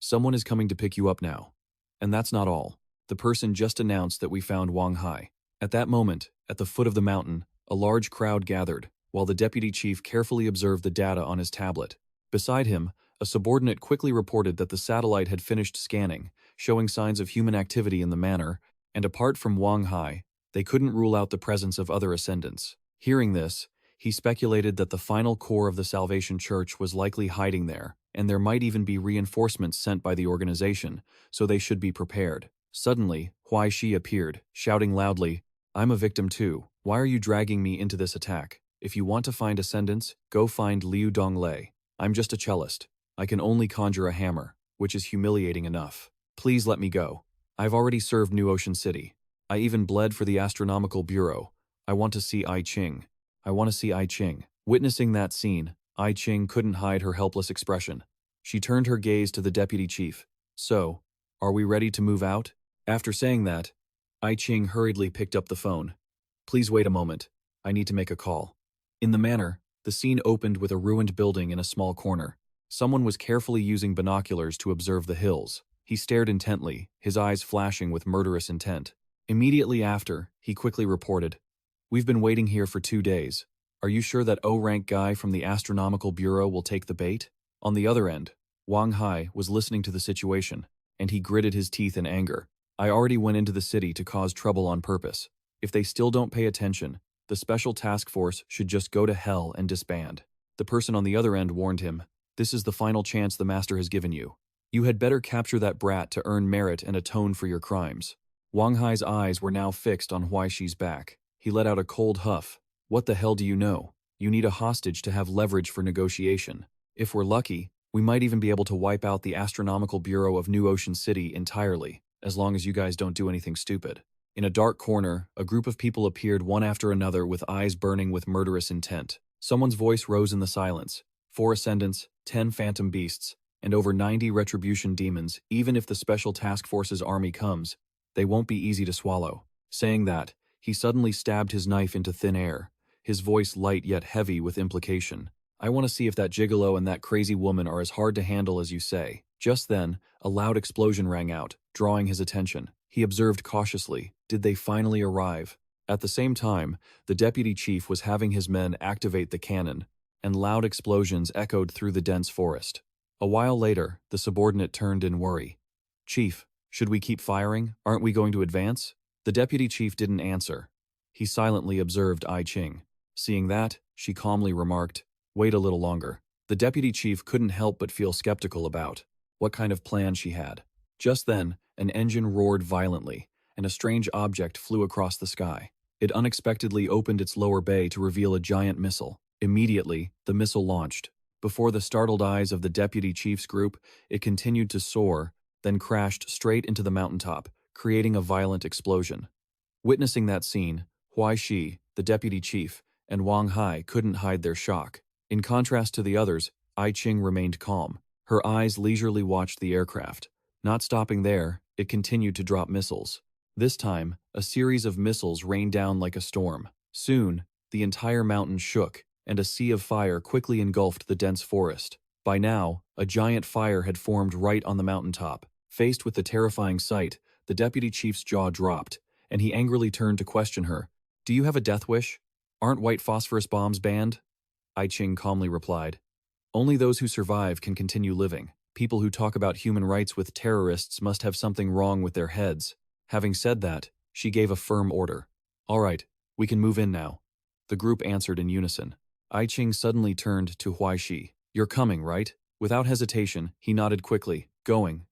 Someone is coming to pick you up now. And that's not all. The person just announced that we found Wang Hai. At that moment, at the foot of the mountain, a large crowd gathered, while the deputy chief carefully observed the data on his tablet. Beside him, A subordinate quickly reported that the satellite had finished scanning, showing signs of human activity in the manor, and apart from Wang Hai, they couldn't rule out the presence of other ascendants. Hearing this, he speculated that the final core of the Salvation Church was likely hiding there, and there might even be reinforcements sent by the organization, so they should be prepared. Suddenly, Huai Shi appeared, shouting loudly, "I'm a victim too. Why are you dragging me into this attack? If you want to find ascendants, go find Liu Donglei. I'm just a cellist. I can only conjure a hammer, which is humiliating enough. Please let me go. I've already served New Ocean City. I even bled for the Astronomical Bureau. I want to see I Ching. I want to see I Ching." Witnessing that scene, I Ching couldn't hide her helpless expression. She turned her gaze to the deputy chief. "So, are we ready to move out?" After saying that, I Ching hurriedly picked up the phone. "Please wait a moment. I need to make a call." In the manor, the scene opened with a ruined building in a small corner. Someone was carefully using binoculars to observe the hills. He stared intently, his eyes flashing with murderous intent. Immediately after, he quickly reported, "We've been waiting here for 2 days. Are you sure that O-rank guy from the Astronomical Bureau will take the bait?" On the other end, Wang Hai was listening to the situation, and he gritted his teeth in anger. "I already went into the city to cause trouble on purpose. If they still don't pay attention, the special task force should just go to hell and disband." The person on the other end warned him, "This is the final chance the master has given you. You had better capture that brat to earn merit and atone for your crimes." Wang Hai's eyes were now fixed on Huai Shi's back. He let out a cold huff. "What the hell do you know? You need a hostage to have leverage for negotiation. If we're lucky, we might even be able to wipe out the Astronomical Bureau of New Ocean City entirely, as long as you guys don't do anything stupid." In a dark corner, a group of people appeared one after another with eyes burning with murderous intent. Someone's voice rose in the silence. 4 ascendants, 10 phantom beasts, and over 90 retribution demons. Even if the Special Task Force's army comes, they won't be easy to swallow. Saying that, he suddenly stabbed his knife into thin air, his voice light yet heavy with implication. "I want to see if that gigolo and that crazy woman are as hard to handle as you say." Just then, a loud explosion rang out, drawing his attention. He observed cautiously, did they finally arrive? At the same time, the deputy chief was having his men activate the cannon, and loud explosions echoed through the dense forest. A while later, the subordinate turned in worry. "Chief, should we keep firing? Aren't we going to advance?" The deputy chief didn't answer. He silently observed I Ching. Seeing that, she calmly remarked, "Wait a little longer." The deputy chief couldn't help but feel skeptical about what kind of plan she had. Just then, an engine roared violently, and a strange object flew across the sky. It unexpectedly opened its lower bay to reveal a giant missile. Immediately, the missile launched. Before the startled eyes of the deputy chief's group, it continued to soar, then crashed straight into the mountaintop, creating a violent explosion. Witnessing that scene, Huai Shi, the deputy chief, and Wang Hai couldn't hide their shock. In contrast to the others, I Ching remained calm. Her eyes leisurely watched the aircraft. Not stopping there, it continued to drop missiles. This time, a series of missiles rained down like a storm. Soon, the entire mountain shook, and a sea of fire quickly engulfed the dense forest. By now, a giant fire had formed right on the mountaintop. Faced with the terrifying sight, the deputy chief's jaw dropped, and he angrily turned to question her. "Do you have a death wish? Aren't white phosphorus bombs banned?" I Ching calmly replied, "Only those who survive can continue living. People who talk about human rights with terrorists must have something wrong with their heads." Having said that, she gave a firm order. "All right, we can move in now." The group answered in unison. I Ching suddenly turned to Huai Shi. "You're coming, right?" Without hesitation, he nodded quickly. Going.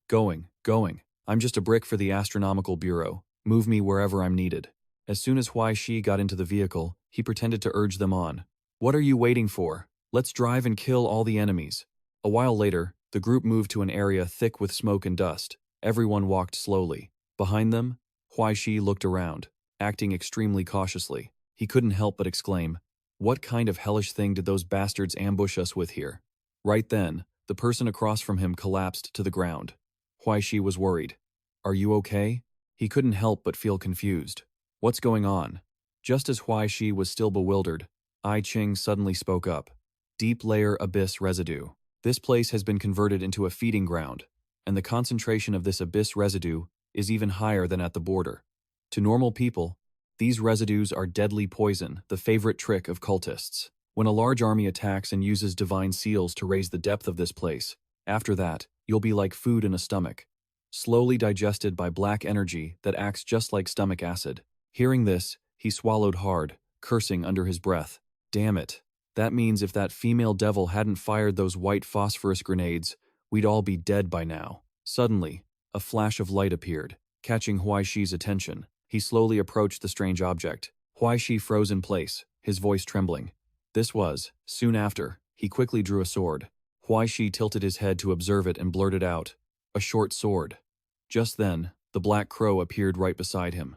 I'm just a brick for the Astronomical Bureau. Move me wherever I'm needed." As soon as Huai Shi got into the vehicle, he pretended to urge them on. "What are you waiting for? Let's drive and kill all the enemies." A while later, the group moved to an area thick with smoke and dust. Everyone walked slowly. Behind them, Huai Shi looked around, acting extremely cautiously. He couldn't help but exclaim, "What kind of hellish thing did those bastards ambush us with here?" Right then, the person across from him collapsed to the ground. Huai Shi was worried. "Are you okay?" He couldn't help but feel confused. "What's going on?" Just as Huai Shi was still bewildered, I Ching suddenly spoke up. "Deep layer abyss residue. This place has been converted into a feeding ground, and the concentration of this abyss residue is even higher than at the border. To normal people, these residues are deadly poison, the favorite trick of cultists. When a large army attacks and uses divine seals to raise the depth of this place, After that, you'll be like food in a stomach, slowly digested by black energy that acts just like stomach acid. Hearing this, he swallowed hard, cursing under his breath. Damn it. That means if that female devil hadn't fired those white phosphorus grenades, we'd all be dead by now. Suddenly, a flash of light appeared, catching Huai Shi's attention. He slowly approached the strange object. Huai Shi froze in place, his voice trembling. Soon after, he quickly drew a sword. Huai Shi tilted his head to observe it and blurted out, "A short sword." Just then, the black crow appeared right beside him.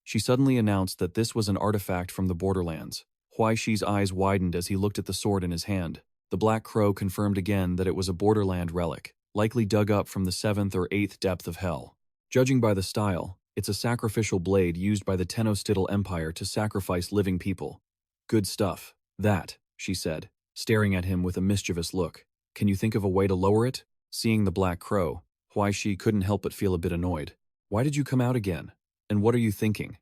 She suddenly announced that this was an artifact from the borderlands. Huai Shi's eyes widened as he looked at the sword in his hand. The black crow confirmed again that it was a borderland relic, likely dug up from the 7th or 8th depth of hell. Judging by the style, it's a sacrificial blade used by the Tenochtitlan Empire to sacrifice living people. Good stuff. That, she said, staring at him with a mischievous look. Can you think of a way to lower it? Seeing the black crow, Huai Shi couldn't help but feel a bit annoyed. Why did you come out again? And what are you thinking?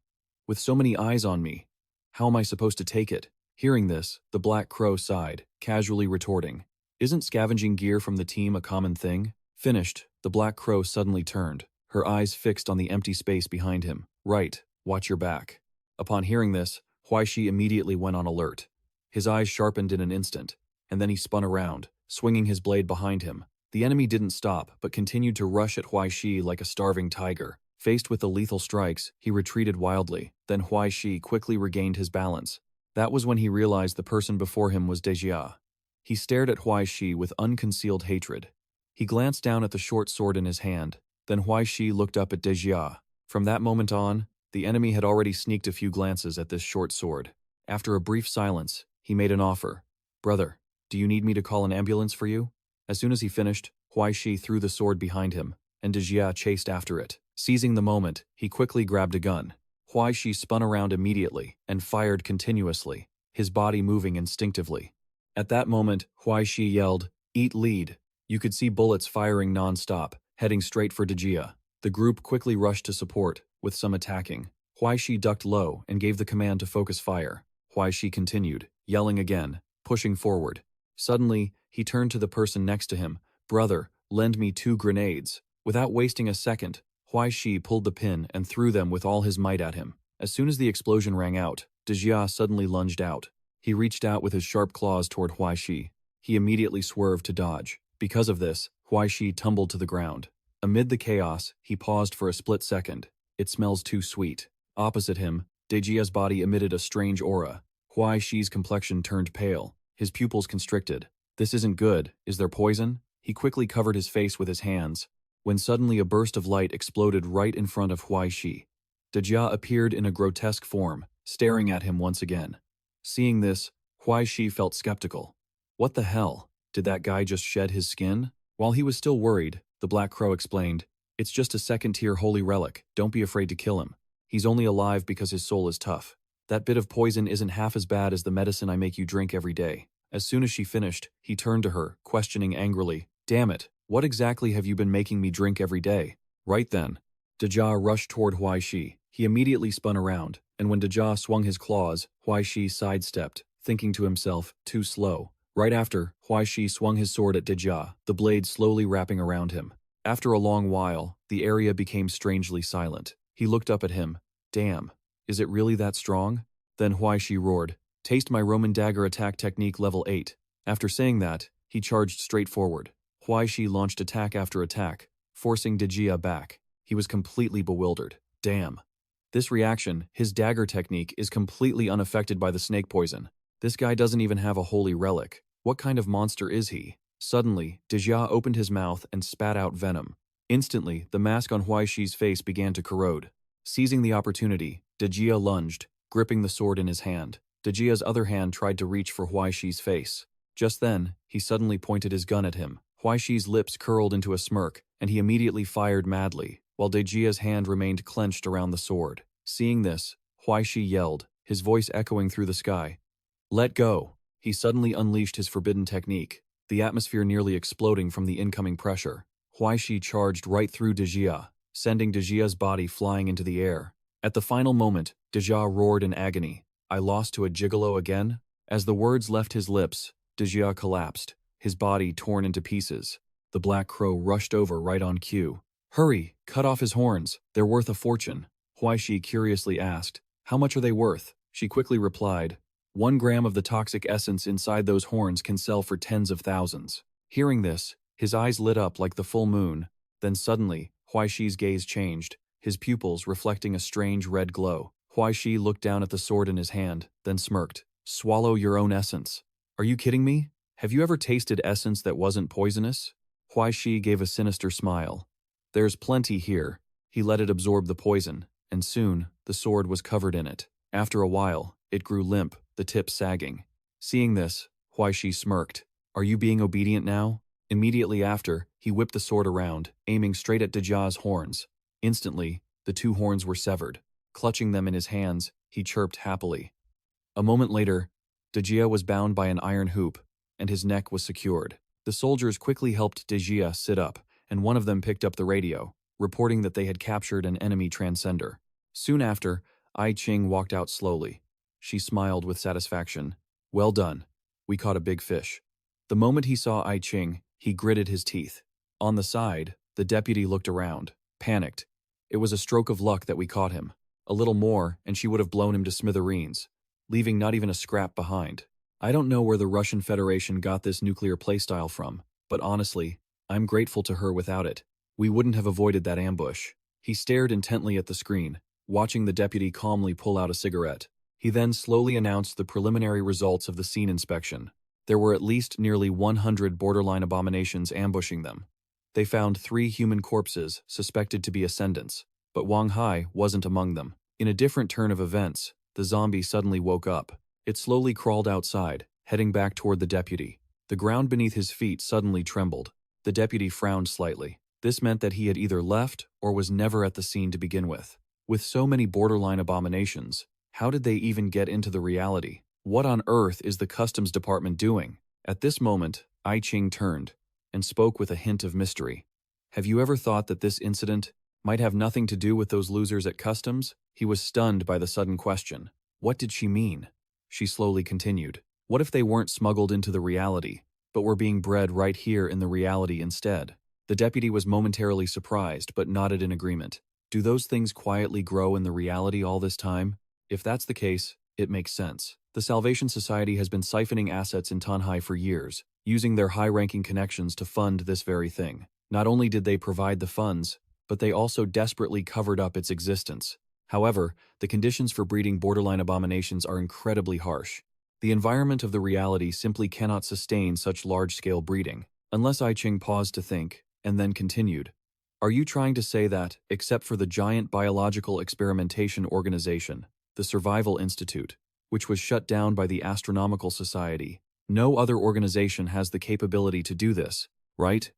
With so many eyes on me, how am I supposed to take it? Hearing this, the black crow sighed, casually retorting, "Isn't scavenging gear from the team a common thing?" Finished, the black crow suddenly turned, her eyes fixed on the empty space behind him. Right, watch your back. Upon hearing this, Huai Shi immediately went on alert. His eyes sharpened in an instant, and then he spun around, swinging his blade behind him. The enemy didn't stop, but continued to rush at Huai Shi like a starving tiger. Faced with the lethal strikes, he retreated wildly. Then Huai Shi quickly regained his balance. That was when he realized the person before him was Dejia. He stared at Huai Shi with unconcealed hatred. He glanced down at the short sword in his hand. Then Huai Shi looked up at Dejia. From that moment on, the enemy had already sneaked a few glances at this short sword. After a brief silence, he made an offer. "Brother, do you need me to call an ambulance for you?" As soon as he finished, Huai Shi threw the sword behind him, and Dejia chased after it. Seizing the moment, he quickly grabbed a gun. Huai Shi spun around immediately and fired continuously, his body moving instinctively. At that moment, Huai Shi yelled, "Eat lead." You could see bullets firing non-stop, heading straight for Dejia. The group quickly rushed to support, with some attacking. Huai Shi ducked low and gave the command to focus fire. Huai Shi continued, yelling again, pushing forward. Suddenly, he turned to the person next to him. "Brother, lend me 2 grenades." Without wasting a second, Huai Shi pulled the pin and threw them with all his might at him. As soon as the explosion rang out, Dejia suddenly lunged out. He reached out with his sharp claws toward Huai Shi. He immediately swerved to dodge. Because of this, Huai Shi tumbled to the ground. Amid the chaos, he paused for a split second. "It smells too sweet." Opposite him, Dejia's body emitted a strange aura. Huai Shi's complexion turned pale, his pupils constricted. "This isn't good. Is there poison?" He quickly covered his face with his hands, when suddenly a burst of light exploded right in front of Huai Shi. Dejia appeared in a grotesque form, staring at him once again. Seeing this, Huai Shi felt skeptical. What the hell? Did that guy just shed his skin? While he was still worried, the Black Crow explained, "It's just a 2nd-tier holy relic. Don't be afraid to kill him. He's only alive because his soul is tough. That bit of poison isn't half as bad as the medicine I make you drink every day." As soon as she finished, he turned to her, questioning angrily, "Damn it, what exactly have you been making me drink every day?" Right then, Dejia rushed toward Huai Shi. He immediately spun around, and when Dejia swung his claws, Huai Shi sidestepped, thinking to himself, "Too slow." Right after, Huai Shi swung his sword at Dejia, the blade slowly wrapping around him. After a long while, the area became strangely silent. He looked up at him. "Damn, is it really that strong?" Then Huai Shi roared, "Taste my Roman dagger attack technique level 8. After saying that, he charged straight forward. Huai Shi launched attack after attack, forcing Dejia back. He was completely bewildered. Damn. This reaction, his dagger technique, is completely unaffected by the snake poison. This guy doesn't even have a holy relic. What kind of monster is he? Suddenly, Dejia opened his mouth and spat out venom. Instantly, the mask on Huai Shi's face began to corrode. Seizing the opportunity, Dejia lunged, gripping the sword in his hand. Dejia's other hand tried to reach for Huai Shi's face. Just then, he suddenly pointed his gun at him. Huai Shi's lips curled into a smirk, and he immediately fired madly, while Dejia's hand remained clenched around the sword. Seeing this, Huai Shi yelled, his voice echoing through the sky. "Let go!" He suddenly unleashed his forbidden technique, the atmosphere nearly exploding from the incoming pressure. Huai Shi charged right through Dejia, sending Dejia's body flying into the air. At the final moment, Dejia roared in agony. "I lost to a gigolo again?" As the words left his lips, Dejia collapsed, his body torn into pieces. The black crow rushed over right on cue. Hurry, cut off his horns, they're worth a fortune. Huai Shi curiously asked, how much are they worth? She quickly replied, 1 gram of the toxic essence inside those horns can sell for tens of thousands. Hearing this, his eyes lit up like the full moon. Then suddenly, Huai Shi's gaze changed, his pupils reflecting a strange red glow. Huai Shi looked down at the sword in his hand, then smirked. Swallow your own essence. Are you kidding me? Have you ever tasted essence that wasn't poisonous? Huai Shi gave a sinister smile. There's plenty here. He let it absorb the poison, and soon, the sword was covered in it. After a while, it grew limp, the tip sagging. Seeing this, Huai Shi smirked. Are you being obedient now? Immediately after, he whipped the sword around, aiming straight at Dejia's horns. Instantly, the 2 horns were severed. Clutching them in his hands, he chirped happily. A moment later, Dejia was bound by an iron hoop, and his neck was secured. The soldiers quickly helped Dejia sit up, and one of them picked up the radio, reporting that they had captured an enemy transcender. Soon after, I Ching walked out slowly. She smiled with satisfaction. Well done. We caught a big fish. The moment he saw I Ching, he gritted his teeth. On the side, the deputy looked around, panicked. It was a stroke of luck that we caught him. A little more, and she would have blown him to smithereens, leaving not even a scrap behind. I don't know where the Russian Federation got this nuclear playstyle from, but honestly, I'm grateful to her without it. We wouldn't have avoided that ambush. He stared intently at the screen, watching the deputy calmly pull out a cigarette. He then slowly announced the preliminary results of the scene inspection. There were at least nearly 100 borderline abominations ambushing them. They found 3 human corpses suspected to be ascendants, but Wang Hai wasn't among them. In a different turn of events, the zombie suddenly woke up. It slowly crawled outside, heading back toward the deputy. The ground beneath his feet suddenly trembled. The deputy frowned slightly. This meant that he had either left or was never at the scene to begin with. With so many borderline abominations, how did they even get into the reality? What on earth is the customs department doing? At this moment, I Ching turned and spoke with a hint of mystery. Have you ever thought that this incident might have nothing to do with those losers at customs? He was stunned by the sudden question. What did she mean? She slowly continued. What if they weren't smuggled into the reality, but were being bred right here in the reality instead? The deputy was momentarily surprised, but nodded in agreement. Do those things quietly grow in the reality all this time? If that's the case, it makes sense. The Salvation Society has been siphoning assets in Tanhai for years, using their high-ranking connections to fund this very thing. Not only did they provide the funds, but they also desperately covered up its existence. However, the conditions for breeding borderline abominations are incredibly harsh. The environment of the reality simply cannot sustain such large-scale breeding. Unless I Ching paused to think, and then continued. Are you trying to say that, except for the giant biological experimentation organization, the Survival Institute, which was shut down by the Astronomical Society, no other organization has the capability to do this, right?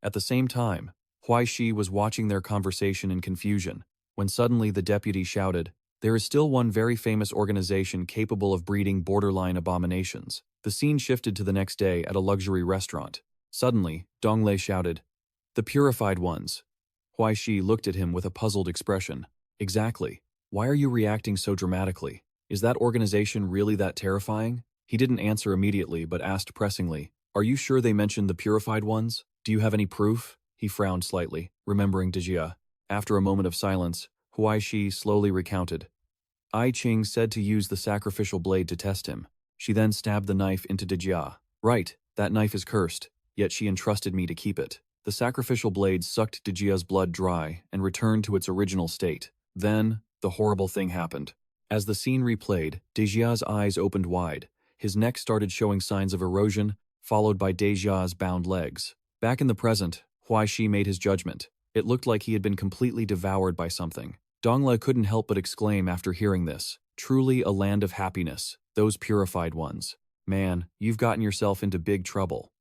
At the same time, Huai Shi was watching their conversation in confusion, when suddenly the deputy shouted, there is still one very famous organization capable of breeding borderline abominations. The scene shifted to the next day at a luxury restaurant. Suddenly, Donglei shouted, the purified ones. Huai Shi looked at him with a puzzled expression. Exactly. Why are you reacting so dramatically? Is that organization really that terrifying? He didn't answer immediately but asked pressingly, are you sure they mentioned the purified ones? Do you have any proof? He frowned slightly, remembering Dejia. After a moment of silence, Huai Shi slowly recounted. I Ching said to use the sacrificial blade to test him. She then stabbed the knife into Dejia. Right, that knife is cursed, yet she entrusted me to keep it. The sacrificial blade sucked Dejia's blood dry and returned to its original state. Then, the horrible thing happened. As the scene replayed, Dejia's eyes opened wide. His neck started showing signs of erosion, followed by Dejia's bound legs. Back in the present, Huai Shi made his judgment. It looked like he had been completely devoured by something. Dongle couldn't help but exclaim after hearing this. Truly a land of happiness, those purified ones. Man, you've gotten yourself into big trouble.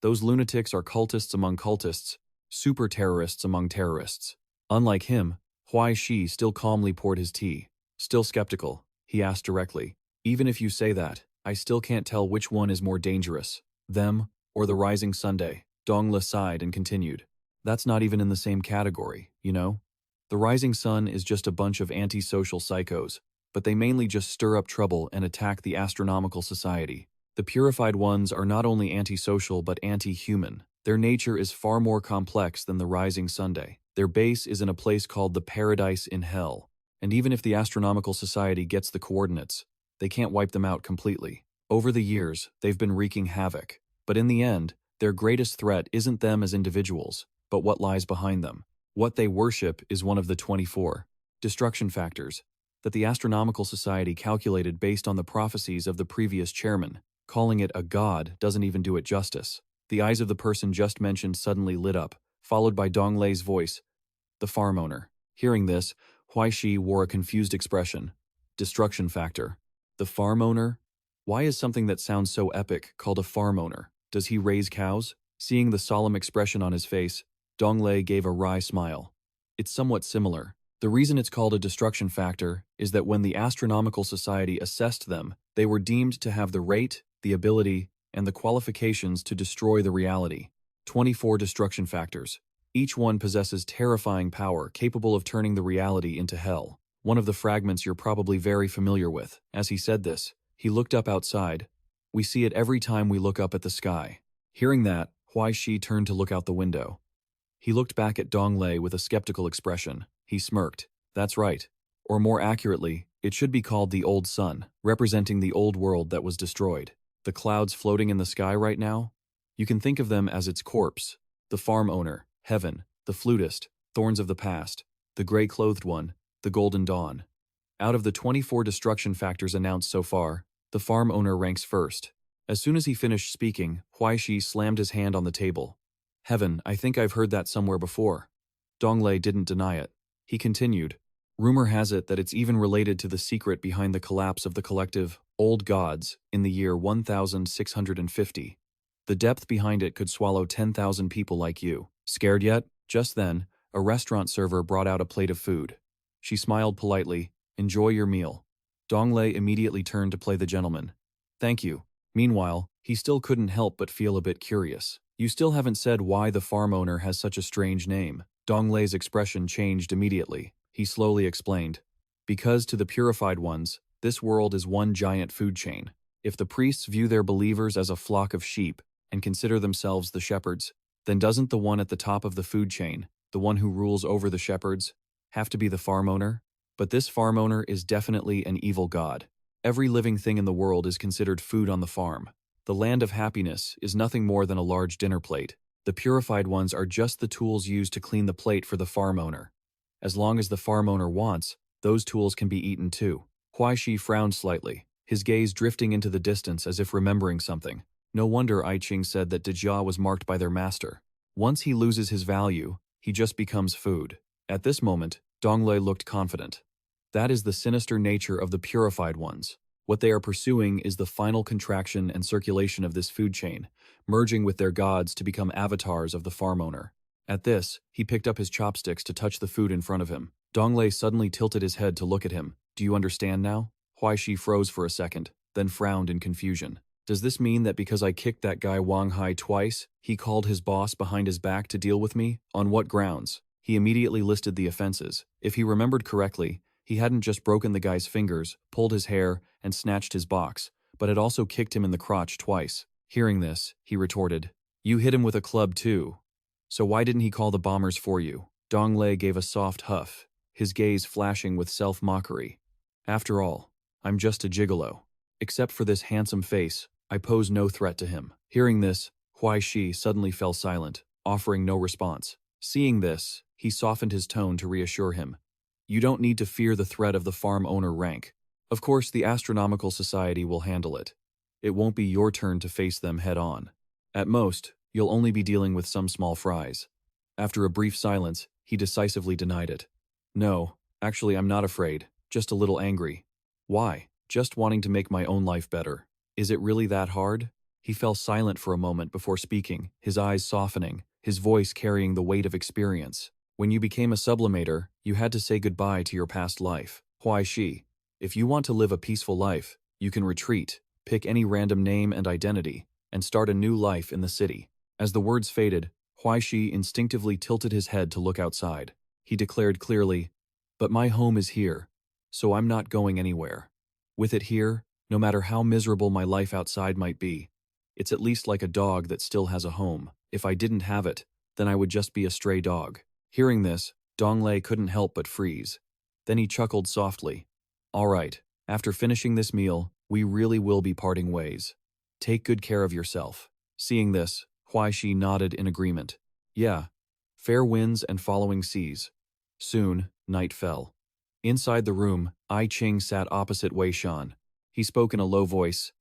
Those lunatics are cultists among cultists, super terrorists among terrorists. Unlike him, Huai Shi still calmly poured his tea. Still skeptical, he asked directly. Even if you say that, I still can't tell which one is more dangerous, them or the rising Sunday. Dongle sighed and continued. That's not even in the same category, you know? The rising sun is just a bunch of antisocial psychos, but they mainly just stir up trouble and attack the Astronomical Society. The purified ones are not only antisocial but anti-human. Their nature is far more complex than the rising Sunday. Their base is in a place called the paradise in hell. And even if the Astronomical Society gets the coordinates, they can't wipe them out completely. Over the years, they've been wreaking havoc. But in the end, their greatest threat isn't them as individuals, but what lies behind them. What they worship is one of the 24 destruction factors that the Astronomical Society calculated based on the prophecies of the previous chairman. Calling it a god doesn't even do it justice. The eyes of the person just mentioned suddenly lit up, followed by Donglei's voice, the farm owner. Hearing this, Huai Shi wore a confused expression. Destruction factor. The farm owner? Why is something that sounds so epic called a farm owner? Does he raise cows? Seeing the solemn expression on his face, Donglei gave a wry smile. It's somewhat similar. The reason it's called a destruction factor is that when the Astronomical Society assessed them, they were deemed to have the rate, the ability, and the qualifications to destroy the reality. 24 destruction factors. Each one possesses terrifying power capable of turning the reality into hell. One of the fragments you're probably very familiar with. As he said this, he looked up outside. We see it every time we look up at the sky. Hearing that, Huai Shi turned to look out the window. He looked back at Donglei with a skeptical expression. He smirked. That's right. Or more accurately, it should be called the Old Sun, representing the old world that was destroyed. The clouds floating in the sky right now? You can think of them as its corpse. The farm owner, heaven, the flutist, thorns of the past, the gray-clothed one, the golden dawn. Out of the 24 destruction factors announced so far, the farm owner ranks first. As soon as he finished speaking, Huai Shi slammed his hand on the table. Heaven, I think I've heard that somewhere before. Donglei didn't deny it. He continued. Rumor has it that it's even related to the secret behind the collapse of the collective old gods in the year 1650. The depth behind it could swallow 10,000 people like you. Scared yet? Just then, a restaurant server brought out a plate of food. She smiled politely. Enjoy your meal. Donglei immediately turned to play the gentleman. Thank you. Meanwhile, he still couldn't help but feel a bit curious. You still haven't said why the farm owner has such a strange name. Donglei's expression changed immediately. He slowly explained. Because to the purified ones, this world is one giant food chain. If the priests view their believers as a flock of sheep and consider themselves the shepherds, then doesn't the one at the top of the food chain, the one who rules over the shepherds, have to be the farm owner? But this farm owner is definitely an evil god. Every living thing in the world is considered food on the farm. The land of happiness is nothing more than a large dinner plate. The purified ones are just the tools used to clean the plate for the farm owner. As long as the farm owner wants, those tools can be eaten too. Huai Shi frowned slightly, his gaze drifting into the distance as if remembering something. No wonder I Ching said that Dejia was marked by their master. Once he loses his value, he just becomes food. At this moment, Donglei looked confident. That is the sinister nature of the purified ones. What they are pursuing is the final contraction and circulation of this food chain, merging with their gods to become avatars of the farm owner. At this, he picked up his chopsticks to touch the food in front of him. Donglei suddenly tilted his head to look at him. Do you understand now? Huai Shi froze for a second, then frowned in confusion. Does this mean that because I kicked that guy Wang Hai twice, he called his boss behind his back to deal with me? On what grounds? He immediately listed the offenses. If he remembered correctly, he hadn't just broken the guy's fingers, pulled his hair, and snatched his box, but had also kicked him in the crotch twice. Hearing this, he retorted, You hit him with a club too. So why didn't he call the bombers for you? Donglei gave a soft huff, his gaze flashing with self-mockery. After all, I'm just a gigolo. Except for this handsome face, I pose no threat to him. Hearing this, Huai Shi suddenly fell silent, offering no response. Seeing this, he softened his tone to reassure him. You don't need to fear the threat of the farm owner rank. Of course, the Astronomical Society will handle it. It won't be your turn to face them head-on. At most, you'll only be dealing with some small fries. After a brief silence, he decisively denied it. No, actually I'm not afraid, just a little angry. Why? Just wanting to make my own life better. Is it really that hard? He fell silent for a moment before speaking, his eyes softening, his voice carrying the weight of experience. When you became a sublimator, you had to say goodbye to your past life. Huai Shi, if you want to live a peaceful life, you can retreat, pick any random name and identity, and start a new life in the city. As the words faded, Huai Shi instinctively tilted his head to look outside. He declared clearly, But my home is here, so I'm not going anywhere. With it here, No matter how miserable my life outside might be, it's at least like a dog that still has a home. If I didn't have it, then I would just be a stray dog. Hearing this, Donglei couldn't help but freeze. Then he chuckled softly. All right, after finishing this meal, we really will be parting ways. Take good care of yourself. Seeing this, Huai Shi nodded in agreement. Yeah, fair winds and following seas. Soon, night fell. Inside the room, I Ching sat opposite Wei Shan. He spoke in a low voice.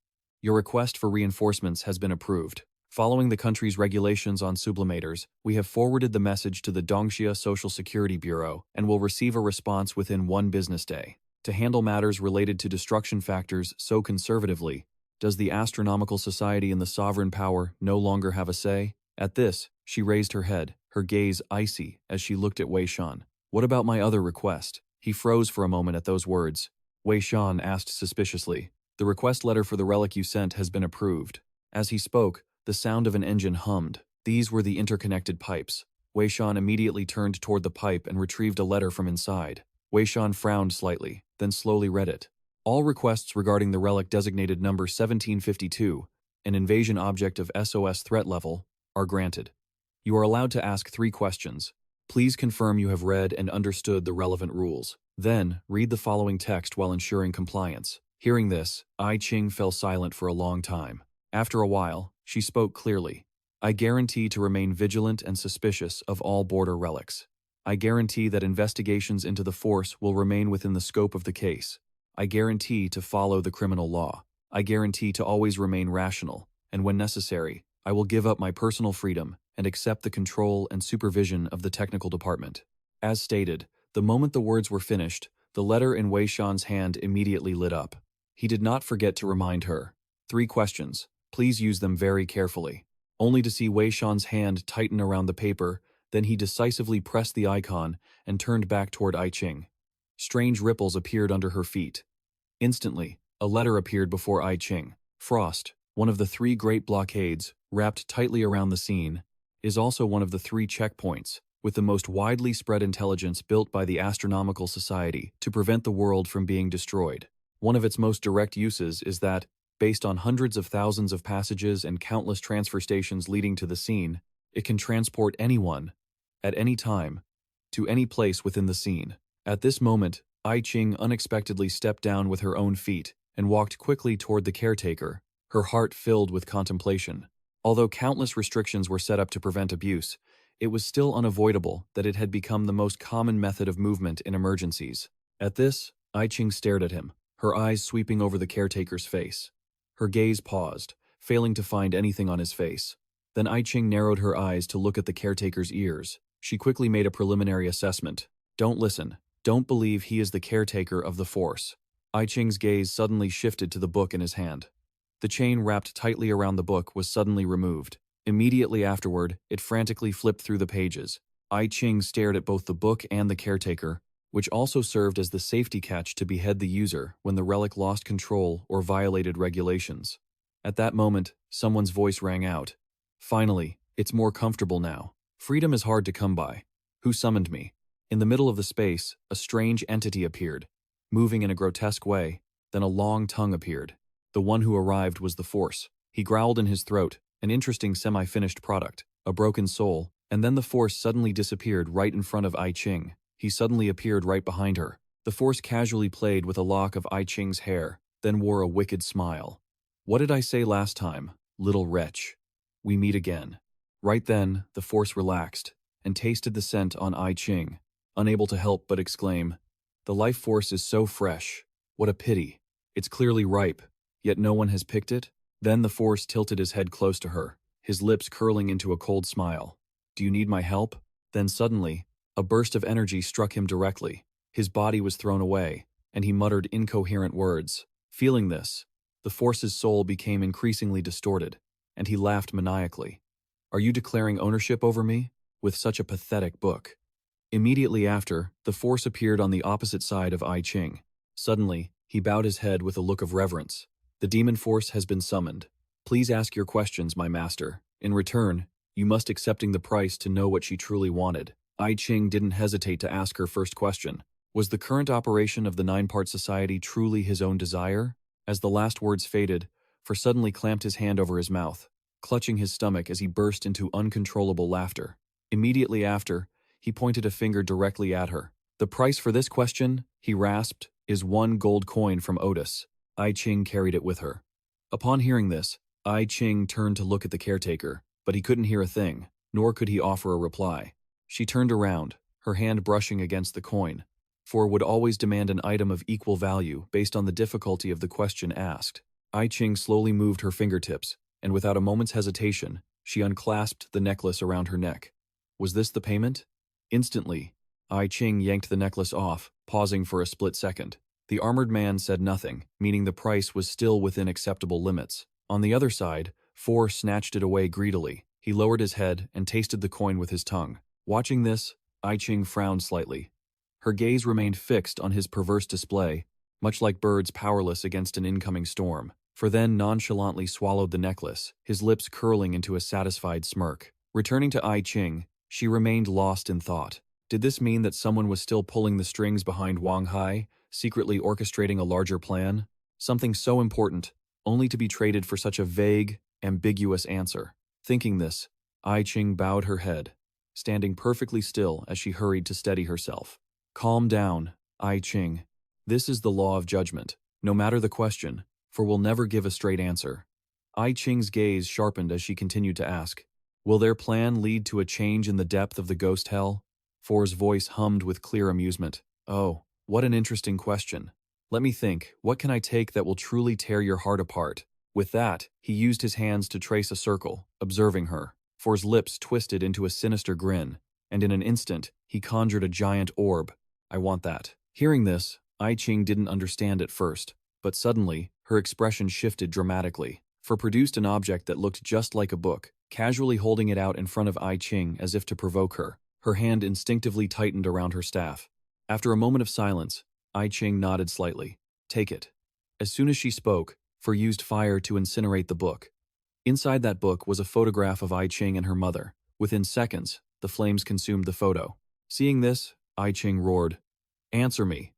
Your request for reinforcements has been approved. Following the country's regulations on sublimators, we have forwarded the message to the Dongxia Social Security Bureau and will receive a response within 1 business day. To handle matters related to destruction factors so conservatively, does the Astronomical Society and the Sovereign Power no longer have a say? At this, she raised her head, her gaze icy as she looked at Wei Shan. What about my other request? He froze for a moment at those words. Wei Shan asked suspiciously. The request letter for the relic you sent has been approved. As he spoke, the sound of an engine hummed. These were the interconnected pipes. Wei Shan immediately turned toward the pipe and retrieved a letter from inside. Wei Shan frowned slightly, then slowly read it. All requests regarding the relic designated number 1752, an invasion object of SOS threat level, are granted. You are allowed to ask 3 questions. Please confirm you have read and understood the relevant rules. Then, read the following text while ensuring compliance. Hearing this, I Ching fell silent for a long time. After a while, she spoke clearly. I guarantee to remain vigilant and suspicious of all border relics. I guarantee that investigations into the force will remain within the scope of the case. I guarantee to follow the criminal law. I guarantee to always remain rational, and when necessary, I will give up my personal freedom and accept the control and supervision of the technical department. As stated, the moment the words were finished, the letter in Wei Shan's hand immediately lit up. He did not forget to remind her. 3 questions. Please use them very carefully. Only to see Wei Shan's hand tighten around the paper, then he decisively pressed the icon and turned back toward I Ching. Strange ripples appeared under her feet. Instantly, a letter appeared before I Ching. Frost, one of the 3 great blockades, wrapped tightly around the scene, is also one of the 3 checkpoints, with the most widely spread intelligence built by the Astronomical Society to prevent the world from being destroyed. One of its most direct uses is that, based on hundreds of thousands of passages and countless transfer stations leading to the scene, it can transport anyone, at any time, to any place within the scene. At this moment, I Ching unexpectedly stepped down with her own feet and walked quickly toward the caretaker, her heart filled with contemplation. Although countless restrictions were set up to prevent abuse, it was still unavoidable that it had become the most common method of movement in emergencies. At this, I Ching stared at him, her eyes sweeping over the caretaker's face. Her gaze paused, failing to find anything on his face. Then I Ching narrowed her eyes to look at the caretaker's ears. She quickly made a preliminary assessment. Don't listen. Don't believe he is the caretaker of the force. I Ching's gaze suddenly shifted to the book in his hand. The chain wrapped tightly around the book was suddenly removed. Immediately afterward, it frantically flipped through the pages. I Ching stared at both the book and the caretaker, which also served as the safety catch to behead the user when the relic lost control or violated regulations. At that moment, someone's voice rang out. Finally, it's more comfortable now. Freedom is hard to come by. Who summoned me? In the middle of the space, a strange entity appeared, moving in a grotesque way. Then a long tongue appeared. The one who arrived was the Force. He growled in his throat, an interesting semi-finished product, a broken soul, and then the Force suddenly disappeared right in front of I Ching. He suddenly appeared right behind her. The Force casually played with a lock of I Ching's hair, then wore a wicked smile. What did I say last time, little wretch? We meet again. Right then, the Force relaxed and tasted the scent on I Ching, unable to help but exclaim, the life force is so fresh. What a pity. It's clearly ripe, yet no one has picked it. Then the Force tilted his head close to her, his lips curling into a cold smile. Do you need my help? Then suddenly, a burst of energy struck him directly. His body was thrown away, and he muttered incoherent words. Feeling this, the Force's soul became increasingly distorted, and he laughed maniacally. Are you declaring ownership over me? With such a pathetic book. Immediately after, the Force appeared on the opposite side of I Ching. Suddenly, he bowed his head with a look of reverence. The demon force has been summoned. Please ask your questions, my master. In return, you must accepting the price to know what she truly wanted. I Ching didn't hesitate to ask her first question. Was the current operation of the 9-part society truly his own desire? As the last words faded, For suddenly clamped his hand over his mouth, clutching his stomach as he burst into uncontrollable laughter. Immediately after, he pointed a finger directly at her. "The price for this question," he rasped, "is 1 gold coin from Otis." I Ching carried it with her. Upon hearing this, I Ching turned to look at the caretaker, but he couldn't hear a thing, nor could he offer a reply. She turned around, her hand brushing against the coin, for would always demand an item of equal value based on the difficulty of the question asked. I Ching slowly moved her fingertips, and without a moment's hesitation, she unclasped the necklace around her neck. Was this the payment? Instantly, I Ching yanked the necklace off, pausing for a split second. The armored man said nothing, meaning the price was still within acceptable limits. On the other side, Four snatched it away greedily. He lowered his head and tasted the coin with his tongue. Watching this, I Ching frowned slightly. Her gaze remained fixed on his perverse display, much like birds powerless against an incoming storm. For then nonchalantly swallowed the necklace, his lips curling into a satisfied smirk. Returning to I Ching, she remained lost in thought. Did this mean that someone was still pulling the strings behind Wang Hai, secretly orchestrating a larger plan? Something so important, only to be traded for such a vague, ambiguous answer. Thinking this, I Ching bowed her head, standing perfectly still as she hurried to steady herself. Calm down, I Ching. This is the law of judgment, no matter the question, for we'll never give a straight answer. I Ching's gaze sharpened as she continued to ask, will their plan lead to a change in the depth of the ghost hell? Four's voice hummed with clear amusement. Oh, what an interesting question. Let me think, what can I take that will truly tear your heart apart? With that, he used his hands to trace a circle, observing her. Four's lips twisted into a sinister grin, and in an instant, he conjured a giant orb. I want that. Hearing this, I Ching didn't understand at first, but suddenly, her expression shifted dramatically. For produced an object that looked just like a book, casually holding it out in front of I Ching as if to provoke her. Her hand instinctively tightened around her staff. After a moment of silence, I Ching nodded slightly. Take it. As soon as she spoke, For used fire to incinerate the book. Inside that book was a photograph of I Ching and her mother. Within seconds, the flames consumed the photo. Seeing this, I Ching roared, "Answer me.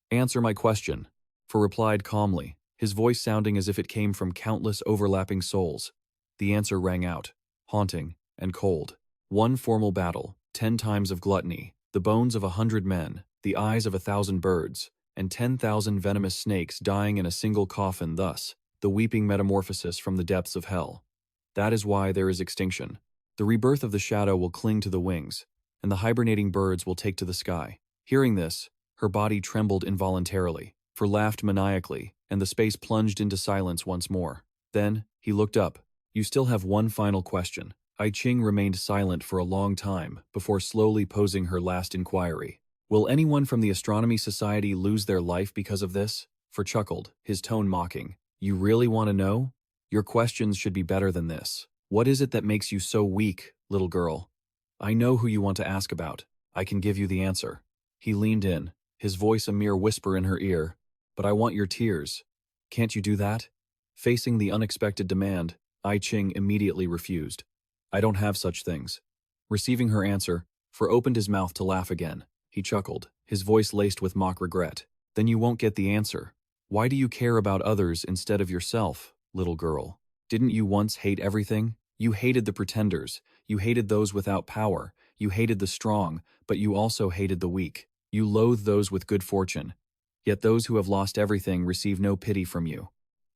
Answer my question." For replied calmly, his voice sounding as if it came from countless overlapping souls. The answer rang out, haunting and cold. 1 formal battle, 10 times of gluttony, the bones of 100 men, the eyes of 1,000 birds, and 10,000 venomous snakes dying in a single coffin, thus, the weeping metamorphosis from the depths of hell. That is why there is extinction. The rebirth of the shadow will cling to the wings, and the hibernating birds will take to the sky. Hearing this, her body trembled involuntarily, For laughed maniacally, and the space plunged into silence once more. Then, he looked up. You still have one final question. I Ching remained silent for a long time before slowly posing her last inquiry. Will anyone from the Astronomy Society lose their life because of this? For chuckled, his tone mocking. You really want to know? Your questions should be better than this. What is it that makes you so weak, little girl? I know who you want to ask about. I can give you the answer. He leaned in, his voice a mere whisper in her ear. But I want your tears. Can't you do that? Facing the unexpected demand, I Ching immediately refused. I don't have such things. Receiving her answer, For opened his mouth to laugh again. He chuckled, his voice laced with mock regret. Then you won't get the answer. Why do you care about others instead of yourself, little girl? Didn't you once hate everything? You hated the pretenders. You hated those without power. You hated the strong, but you also hated the weak. You loathe those with good fortune. Yet those who have lost everything receive no pity from you.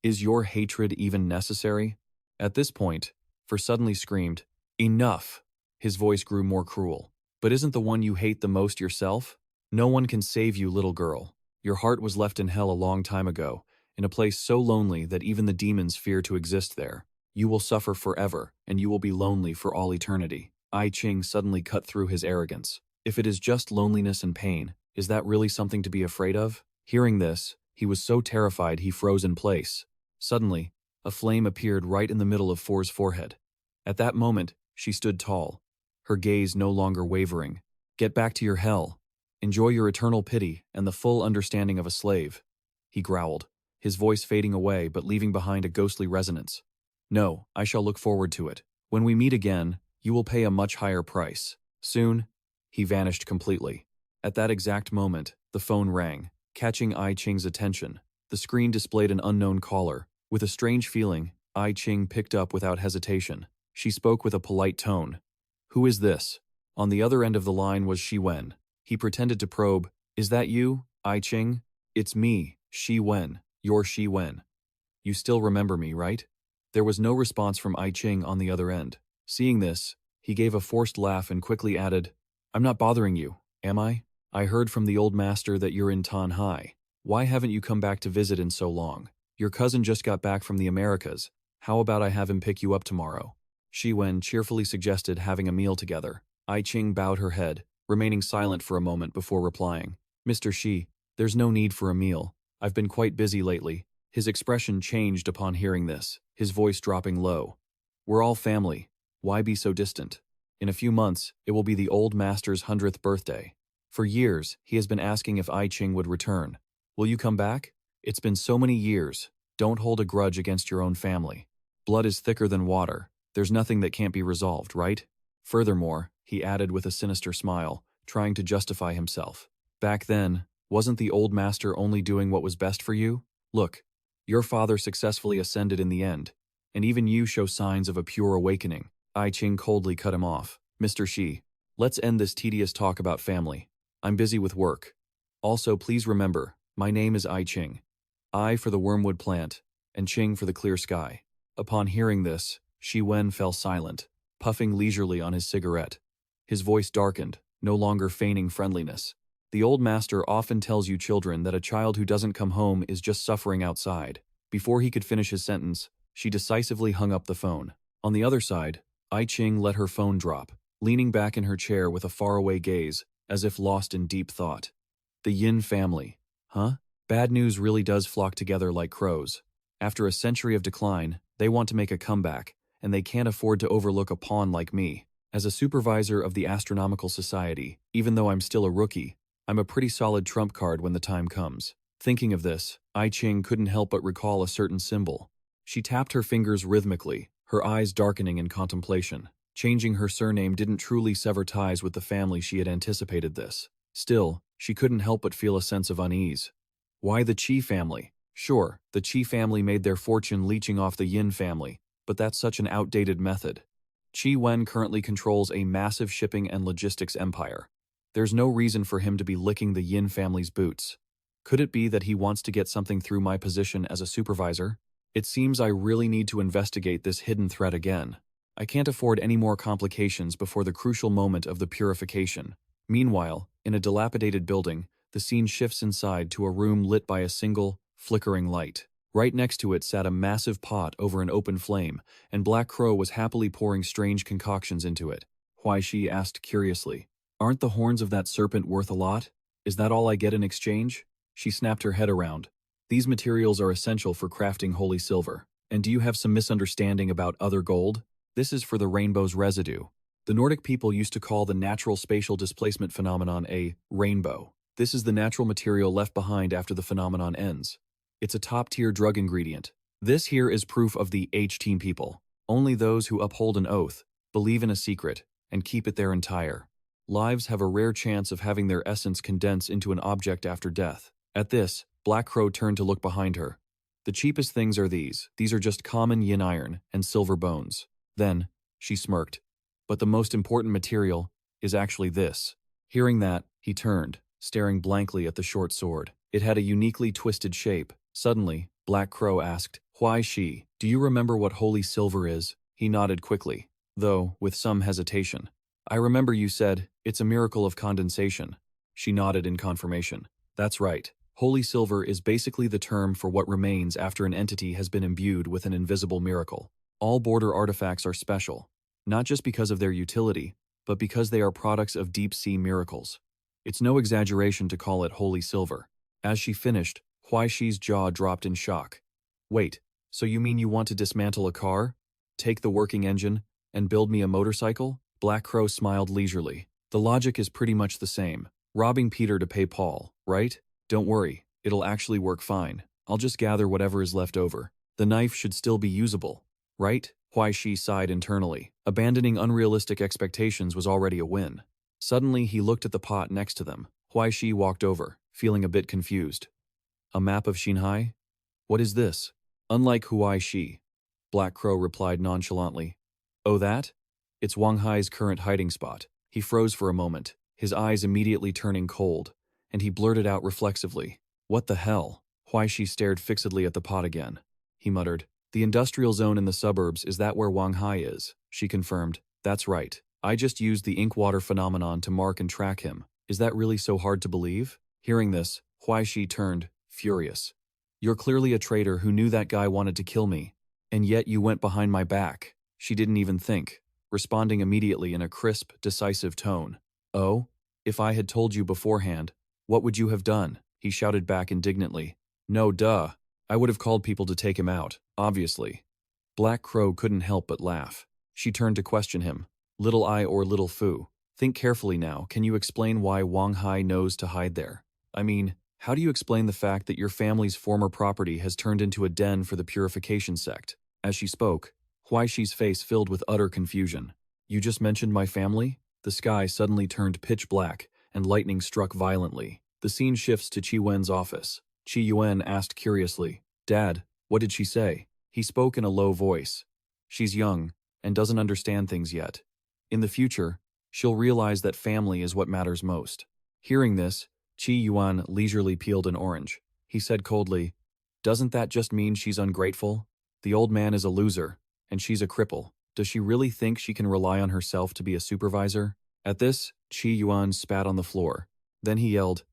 Is your hatred even necessary? At this point, For suddenly screamed, Enough! His voice grew more cruel. But isn't the one you hate the most yourself? No one can save you, little girl. Your heart was left in hell a long time ago, in a place so lonely that even the demons fear to exist there. You will suffer forever, and you will be lonely for all eternity. I Ching suddenly cut through his arrogance. If it is just loneliness and pain, is that really something to be afraid of? Hearing this, he was so terrified he froze in place. Suddenly, a flame appeared right in the middle of Four's forehead. At that moment, she stood tall, her gaze no longer wavering. Get back to your hell. Enjoy your eternal pity and the full understanding of a slave. He growled, his voice fading away but leaving behind a ghostly resonance. No, I shall look forward to it. When we meet again, you will pay a much higher price. Soon, he vanished completely. At that exact moment, the phone rang, catching I Ching's attention. The screen displayed an unknown caller. With a strange feeling, Ai Ching picked up without hesitation. She spoke with a polite tone. "Who is this?" On the other end of the line was Shi Wen. He pretended to probe. "Is that you, Ai Ching?" "It's me, Shi Wen. You're Shi Wen. You still remember me, right?" There was no response from Ai Ching on the other end. Seeing this, he gave a forced laugh and quickly added, "I'm not bothering you, am I? I heard from the old master that you're in Tanhai. Why haven't you come back to visit in so long? Your cousin just got back from the Americas. How about I have him pick you up tomorrow?" Shi Wen cheerfully suggested having a meal together. Ai Ching bowed her head, remaining silent for a moment before replying. "Mr. Shi, there's no need for a meal. I've been quite busy lately." His expression changed upon hearing this, his voice dropping low. "We're all family. Why be so distant? In a few months, it will be the old master's 100th birthday. For years, he has been asking if Ai Ching would return. Will you come back? It's been so many years. Don't hold a grudge against your own family. Blood is thicker than water. There's nothing that can't be resolved, right?" Furthermore, he added with a sinister smile, trying to justify himself. "Back then, wasn't the old master only doing what was best for you? Look, your father successfully ascended in the end, and even you show signs of a pure awakening." Ai Ching coldly cut him off. "Mr. Shi, let's end this tedious talk about family. I'm busy with work. Also, please remember, my name is Ai Ching. I for the wormwood plant, and Ching for the clear sky." Upon hearing this, Shi Wen fell silent, puffing leisurely on his cigarette. His voice darkened, no longer feigning friendliness. "The old master often tells you children that a child who doesn't come home is just suffering outside." Before he could finish his sentence, she decisively hung up the phone. On the other side, Ai Ching let her phone drop, leaning back in her chair with a faraway gaze, as if lost in deep thought. The Yin family. Huh? Bad news really does flock together like crows. After a century of decline, they want to make a comeback, and they can't afford to overlook a pawn like me. As a supervisor of the Astronomical Society, even though I'm still a rookie, I'm a pretty solid trump card when the time comes. Thinking of this, Ai Ching couldn't help but recall a certain symbol. She tapped her fingers rhythmically, her eyes darkening in contemplation. Changing her surname didn't truly sever ties with the family she had anticipated this. Still, she couldn't help but feel a sense of unease. Why the Qi family? Sure, the Qi family made their fortune leeching off the Yin family, but that's such an outdated method. Qi Wen currently controls a massive shipping and logistics empire. There's no reason for him to be licking the Yin family's boots. Could it be that he wants to get something through my position as a supervisor? It seems I really need to investigate this hidden threat again. I can't afford any more complications before the crucial moment of the purification. Meanwhile, in a dilapidated building, the scene shifts inside to a room lit by a single, flickering light. Right next to it sat a massive pot over an open flame, and Black Crow was happily pouring strange concoctions into it. Huai Shi asked curiously, "Aren't the horns of that serpent worth a lot? Is that all I get in exchange?" She snapped her head around. "These materials are essential for crafting holy silver. And do you have some misunderstanding about other gold? This is for the rainbow's residue." The Nordic people used to call the natural spatial displacement phenomenon a rainbow. This is the natural material left behind after the phenomenon ends. It's a top-tier drug ingredient. This here is proof of the H-team people. Only those who uphold an oath, believe in a secret, and keep it their entire lives have a rare chance of having their essence condense into an object after death. At this, Black Crow turned to look behind her. "The cheapest things are these. These are just common yin iron and silver bones." Then, she smirked. "But the most important material is actually this." Hearing that, he turned, staring blankly at the short sword. It had a uniquely twisted shape. Suddenly, Black Crow asked, "Huai Shi, do you remember what holy silver is?" He nodded quickly, though with some hesitation. "I remember you said, it's a miracle of condensation." She nodded in confirmation. "That's right. Holy silver is basically the term for what remains after an entity has been imbued with an invisible miracle. All border artifacts are special, not just because of their utility, but because they are products of deep-sea miracles. It's no exaggeration to call it holy silver." As she finished, Huai Shi's jaw dropped in shock. "Wait, so you mean you want to dismantle a car, take the working engine, and build me a motorcycle?" Black Crow smiled leisurely. "The logic is pretty much the same. Robbing Peter to pay Paul, right? Don't worry, it'll actually work fine. I'll just gather whatever is left over. The knife should still be usable, right?" Huai Shi sighed internally. Abandoning unrealistic expectations was already a win. Suddenly, he looked at the pot next to them. Huai Shi walked over, feeling a bit confused. "A map of Xinhai? What is this? Unlike Huai Shi, Black Crow replied nonchalantly. Oh that? It's Wang Hai's current hiding spot. He froze for a moment, his eyes immediately turning cold, and he blurted out reflexively. What the hell? Huai Shi stared fixedly at the pot again. He muttered. The industrial zone in the suburbs, is that where Wang Hai is? She confirmed. That's right. I just used the ink water phenomenon to mark and track him. Is that really so hard to believe? Hearing this, Huai Shi turned, furious. You're clearly a traitor who knew that guy wanted to kill me. And yet you went behind my back. She didn't even think, responding immediately in a crisp, decisive tone. Oh? If I had told you beforehand, what would you have done? He shouted back indignantly. No, duh. I would have called people to take him out, obviously. Black Crow couldn't help but laugh. She turned to question him. Little I or little Fu, think carefully now. Can you explain why Wang Hai knows to hide there? I mean, how do you explain the fact that your family's former property has turned into a den for the purification sect? As she spoke, Huai Shi's face filled with utter confusion. You just mentioned my family? The sky suddenly turned pitch black, and lightning struck violently. The scene shifts to Qi Wen's office. Qi Yuan asked curiously, Dad, what did she say? He spoke in a low voice. She's young, and doesn't understand things yet. In the future, she'll realize that family is what matters most. Hearing this, Qi Yuan leisurely peeled an orange. He said coldly, Doesn't that just mean she's ungrateful? The old man is a loser, and she's a cripple. Does she really think she can rely on herself to be a supervisor? At this, Qi Yuan spat on the floor. Then he yelled,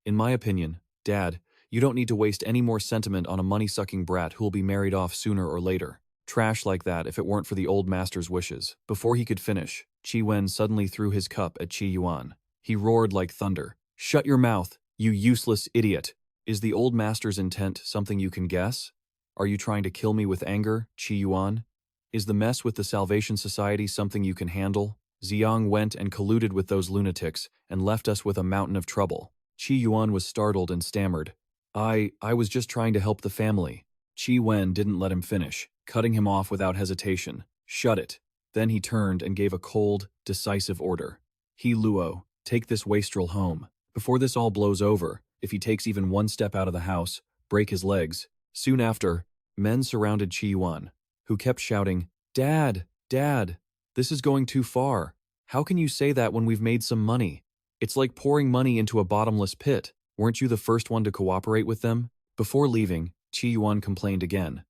In my opinion, Dad, you don't need to waste any more sentiment on a money-sucking brat who'll be married off sooner or later. Trash like that if it weren't for the old master's wishes. Before he could finish, Qi Wen suddenly threw his cup at Qi Yuan. He roared like thunder. Shut your mouth, you useless idiot. Is the old master's intent something you can guess? Are you trying to kill me with anger, Qi Yuan? Is the mess with the Salvation Society something you can handle? Ziyang went and colluded with those lunatics and left us with a mountain of trouble. Qi Yuan was startled and stammered. I was just trying to help the family. Qi Wen didn't let him finish, cutting him off without hesitation. Shut it. Then he turned and gave a cold, decisive order. He Luo, take this wastrel home. Before this all blows over, if he takes even one step out of the house, break his legs. Soon after, men surrounded Qi Yuan, who kept shouting, Dad, Dad, this is going too far. How can you say that when we've made some money? It's like pouring money into a bottomless pit. Weren't you the first one to cooperate with them? Before leaving, Qi Yuan complained again.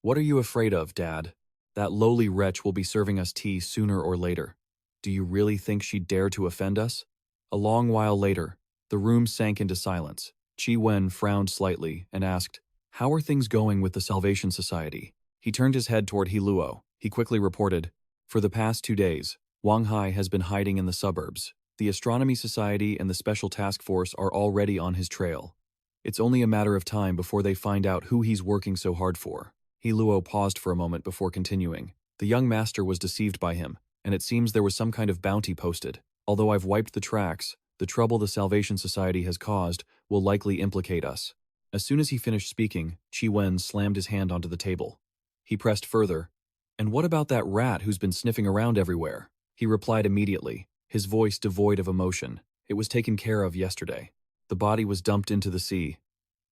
What are you afraid of, Dad? That lowly wretch will be serving us tea sooner or later. Do you really think she'd dare to offend us? A long while later, the room sank into silence. Qi Wen frowned slightly and asked, How are things going with the Salvation Society? He turned his head toward Heluo. He quickly reported, For the past 2 days, Wang Hai has been hiding in the suburbs. The Astronomy Society and the Special Task Force are already on his trail. It's only a matter of time before they find out who he's working so hard for. Heluo paused for a moment before continuing. The young master was deceived by him, and it seems there was some kind of bounty posted. Although I've wiped the tracks, the trouble the Salvation Society has caused will likely implicate us. As soon as he finished speaking, Qi Wen slammed his hand onto the table. He pressed further. And what about that rat who's been sniffing around everywhere? He replied immediately, his voice devoid of emotion. It was taken care of yesterday. The body was dumped into the sea.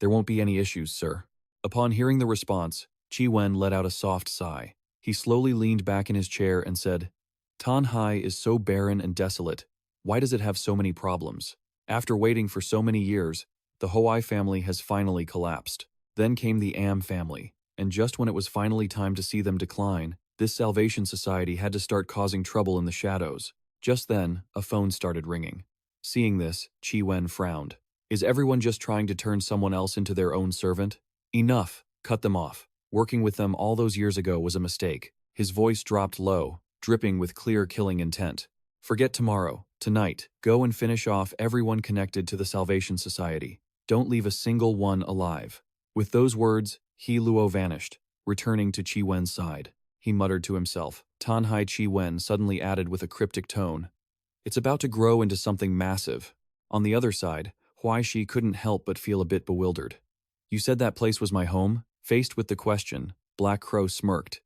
There won't be any issues, sir. Upon hearing the response, Qi Wen let out a soft sigh. He slowly leaned back in his chair and said, Tan Hai is so barren and desolate. Why does it have so many problems? After waiting for so many years, the Huai family has finally collapsed. Then came the Am family, and just when it was finally time to see them decline, this Salvation Society had to start causing trouble in the shadows. Just then, a phone started ringing. Seeing this, Qi Wen frowned. Is everyone just trying to turn someone else into their own servant? Enough. Cut them off. Working with them all those years ago was a mistake. His voice dropped low, dripping with clear killing intent. Forget tomorrow. Tonight, go and finish off everyone connected to the Salvation Society. Don't leave a single one alive. With those words, He Luo vanished, returning to Qi Wen's side. He muttered to himself. Tan Hai Qi Wen suddenly added with a cryptic tone. It's about to grow into something massive. On the other side, Huai Shi couldn't help but feel a bit bewildered. You said that place was my home? Faced with the question, Black Crow smirked.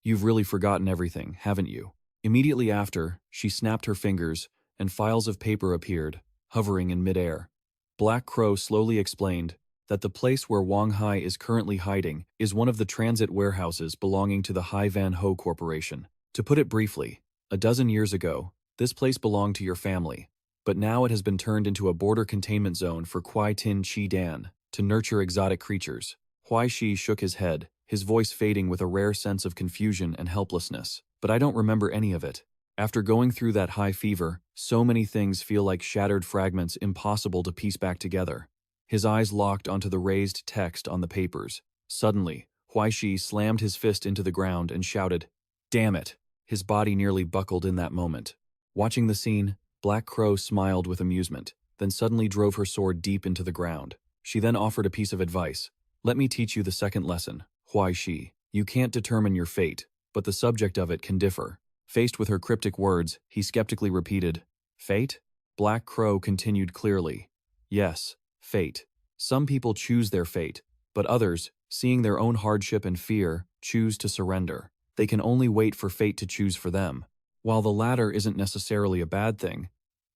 You've really forgotten everything, haven't you? Immediately after, she snapped her fingers, and files of paper appeared, hovering in midair. Black Crow slowly explained, that the place where Wang Hai is currently hiding is one of the transit warehouses belonging to the Hai Van Ho Corporation. To put it briefly, a dozen years ago, this place belonged to your family, but now it has been turned into a border containment zone for Kwai Tin Chi Dan to nurture exotic creatures. Huai Shi shook his head, his voice fading with a rare sense of confusion and helplessness. But I don't remember any of it. After going through that high fever, so many things feel like shattered fragments impossible to piece back together. His eyes locked onto the raised text on the papers. Suddenly, Huai Shi slammed his fist into the ground and shouted, "Damn it!" His body nearly buckled in that moment. Watching the scene, Black Crow smiled with amusement, then suddenly drove her sword deep into the ground. She then offered a piece of advice. "Let me teach you the second lesson, Huai Shi. You can't determine your fate, but the subject of it can differ." Faced with her cryptic words, he skeptically repeated, "Fate?" Black Crow continued clearly, "Yes, fate. Some people choose their fate, but others, seeing their own hardship and fear, choose to surrender. They can only wait for fate to choose for them. While the latter isn't necessarily a bad thing,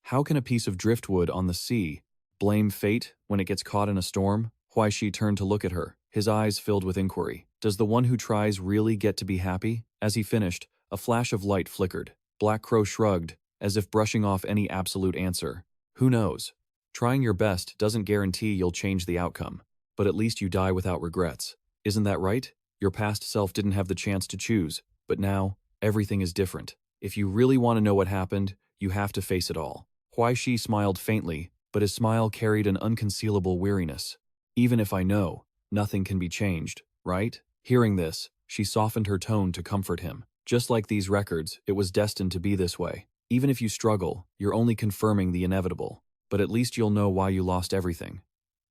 how can a piece of driftwood on the sea blame fate when it gets caught in a storm?" Huai Shi turned to look at her, his eyes filled with inquiry. "Does the one who tries really get to be happy?" As he finished, a flash of light flickered. Black Crow shrugged, as if brushing off any absolute answer. "Who knows? Trying your best doesn't guarantee you'll change the outcome, but at least you die without regrets. Isn't that right? Your past self didn't have the chance to choose, but now, everything is different. If you really want to know what happened, you have to face it all." Huai Shi smiled faintly, but his smile carried an unconcealable weariness. "Even if I know, nothing can be changed, right?" Hearing this, she softened her tone to comfort him. "Just like these records, it was destined to be this way. Even if you struggle, you're only confirming the inevitable. But at least you'll know why you lost everything.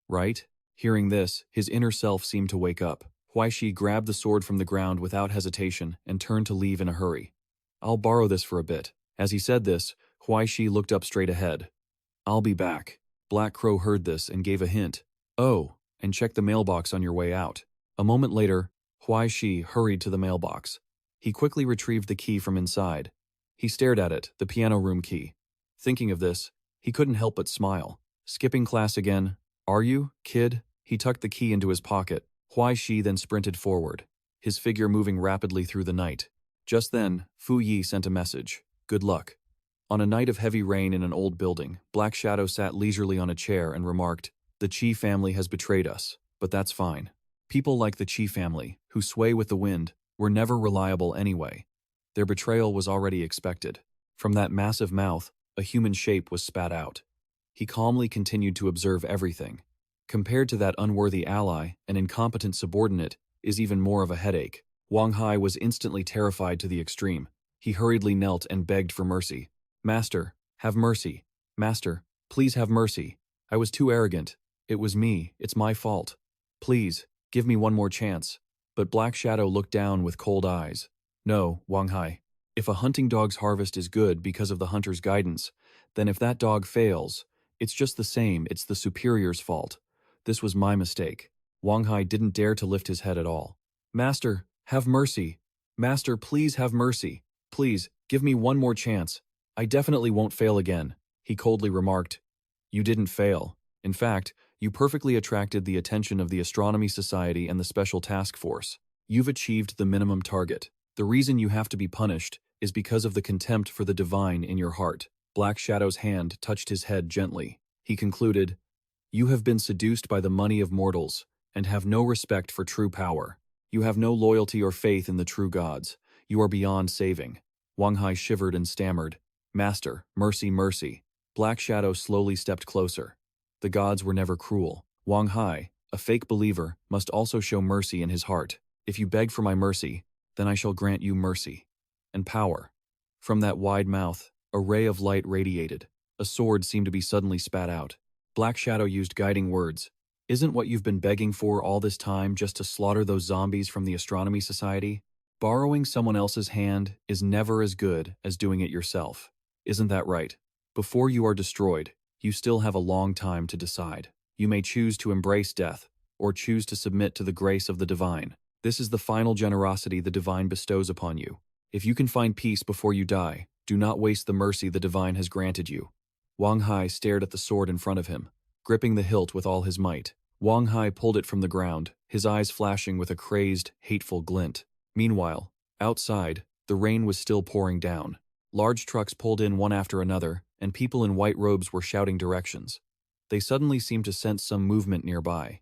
Right?" Hearing this, his inner self seemed to wake up. Huai Shi grabbed the sword from the ground without hesitation and turned to leave in a hurry. "I'll borrow this for a bit." As he said this, Huai Shi looked up straight ahead. "I'll be back." Black Crow heard this and gave a hint. "Oh, and check the mailbox on your way out." A moment later, Huai Shi hurried to the mailbox. He quickly retrieved the key from inside. He stared at it, the piano room key. Thinking of this, he couldn't help but smile. "Skipping class again? Are you, kid?" He tucked the key into his pocket. Huai Shi then sprinted forward, his figure moving rapidly through the night. Just then, Fu Yi sent a message. "Good luck." On a night of heavy rain in an old building, Black Shadow sat leisurely on a chair and remarked, "The Chi family has betrayed us, but that's fine. People like the Chi family, who sway with the wind, were never reliable anyway. Their betrayal was already expected. From that massive mouth, a human shape was spat out." He calmly continued to observe everything. Compared to that unworthy ally, an incompetent subordinate is even more of a headache. Wang Hai was instantly terrified to the extreme. He hurriedly knelt and begged for mercy. "Master, have mercy. Master, please have mercy. I was too arrogant. It was me. It's my fault. Please, give me one more chance." But Black Shadow looked down with cold eyes. "No, Wang Hai. If a hunting dog's harvest is good because of the hunter's guidance, then if that dog fails, it's just the same, it's the superior's fault. This was my mistake." Wang Hai didn't dare to lift his head at all. "Master, have mercy. Master, please have mercy. Please, give me one more chance. I definitely won't fail again." He coldly remarked, "You didn't fail. In fact, you perfectly attracted the attention of the Astronomy Society and the Special Task Force. You've achieved the minimum target. The reason you have to be punished is because of the contempt for the divine in your heart." Black Shadow's hand touched his head gently. He concluded, "You have been seduced by the money of mortals and have no respect for true power. You have no loyalty or faith in the true gods. You are beyond saving." Wang Hai shivered and stammered, "Master, mercy, mercy." Black Shadow slowly stepped closer. The gods were never cruel. Wang Hai, a fake believer, must also show mercy in his heart. "If you beg for my mercy, then I shall grant you mercy and power." From that wide mouth, a ray of light radiated. A sword seemed to be suddenly spat out. Black Shadow used guiding words. "Isn't what you've been begging for all this time just to slaughter those zombies from the Astronomy Society? Borrowing someone else's hand is never as good as doing it yourself. Isn't that right? Before you are destroyed, you still have a long time to decide. You may choose to embrace death, or choose to submit to the grace of the divine. This is the final generosity the divine bestows upon you. If you can find peace before you die, do not waste the mercy the divine has granted you." Wang Hai stared at the sword in front of him, gripping the hilt with all his might. Wang Hai pulled it from the ground, his eyes flashing with a crazed, hateful glint. Meanwhile, outside, the rain was still pouring down. Large trucks pulled in one after another, and people in white robes were shouting directions. They suddenly seemed to sense some movement nearby.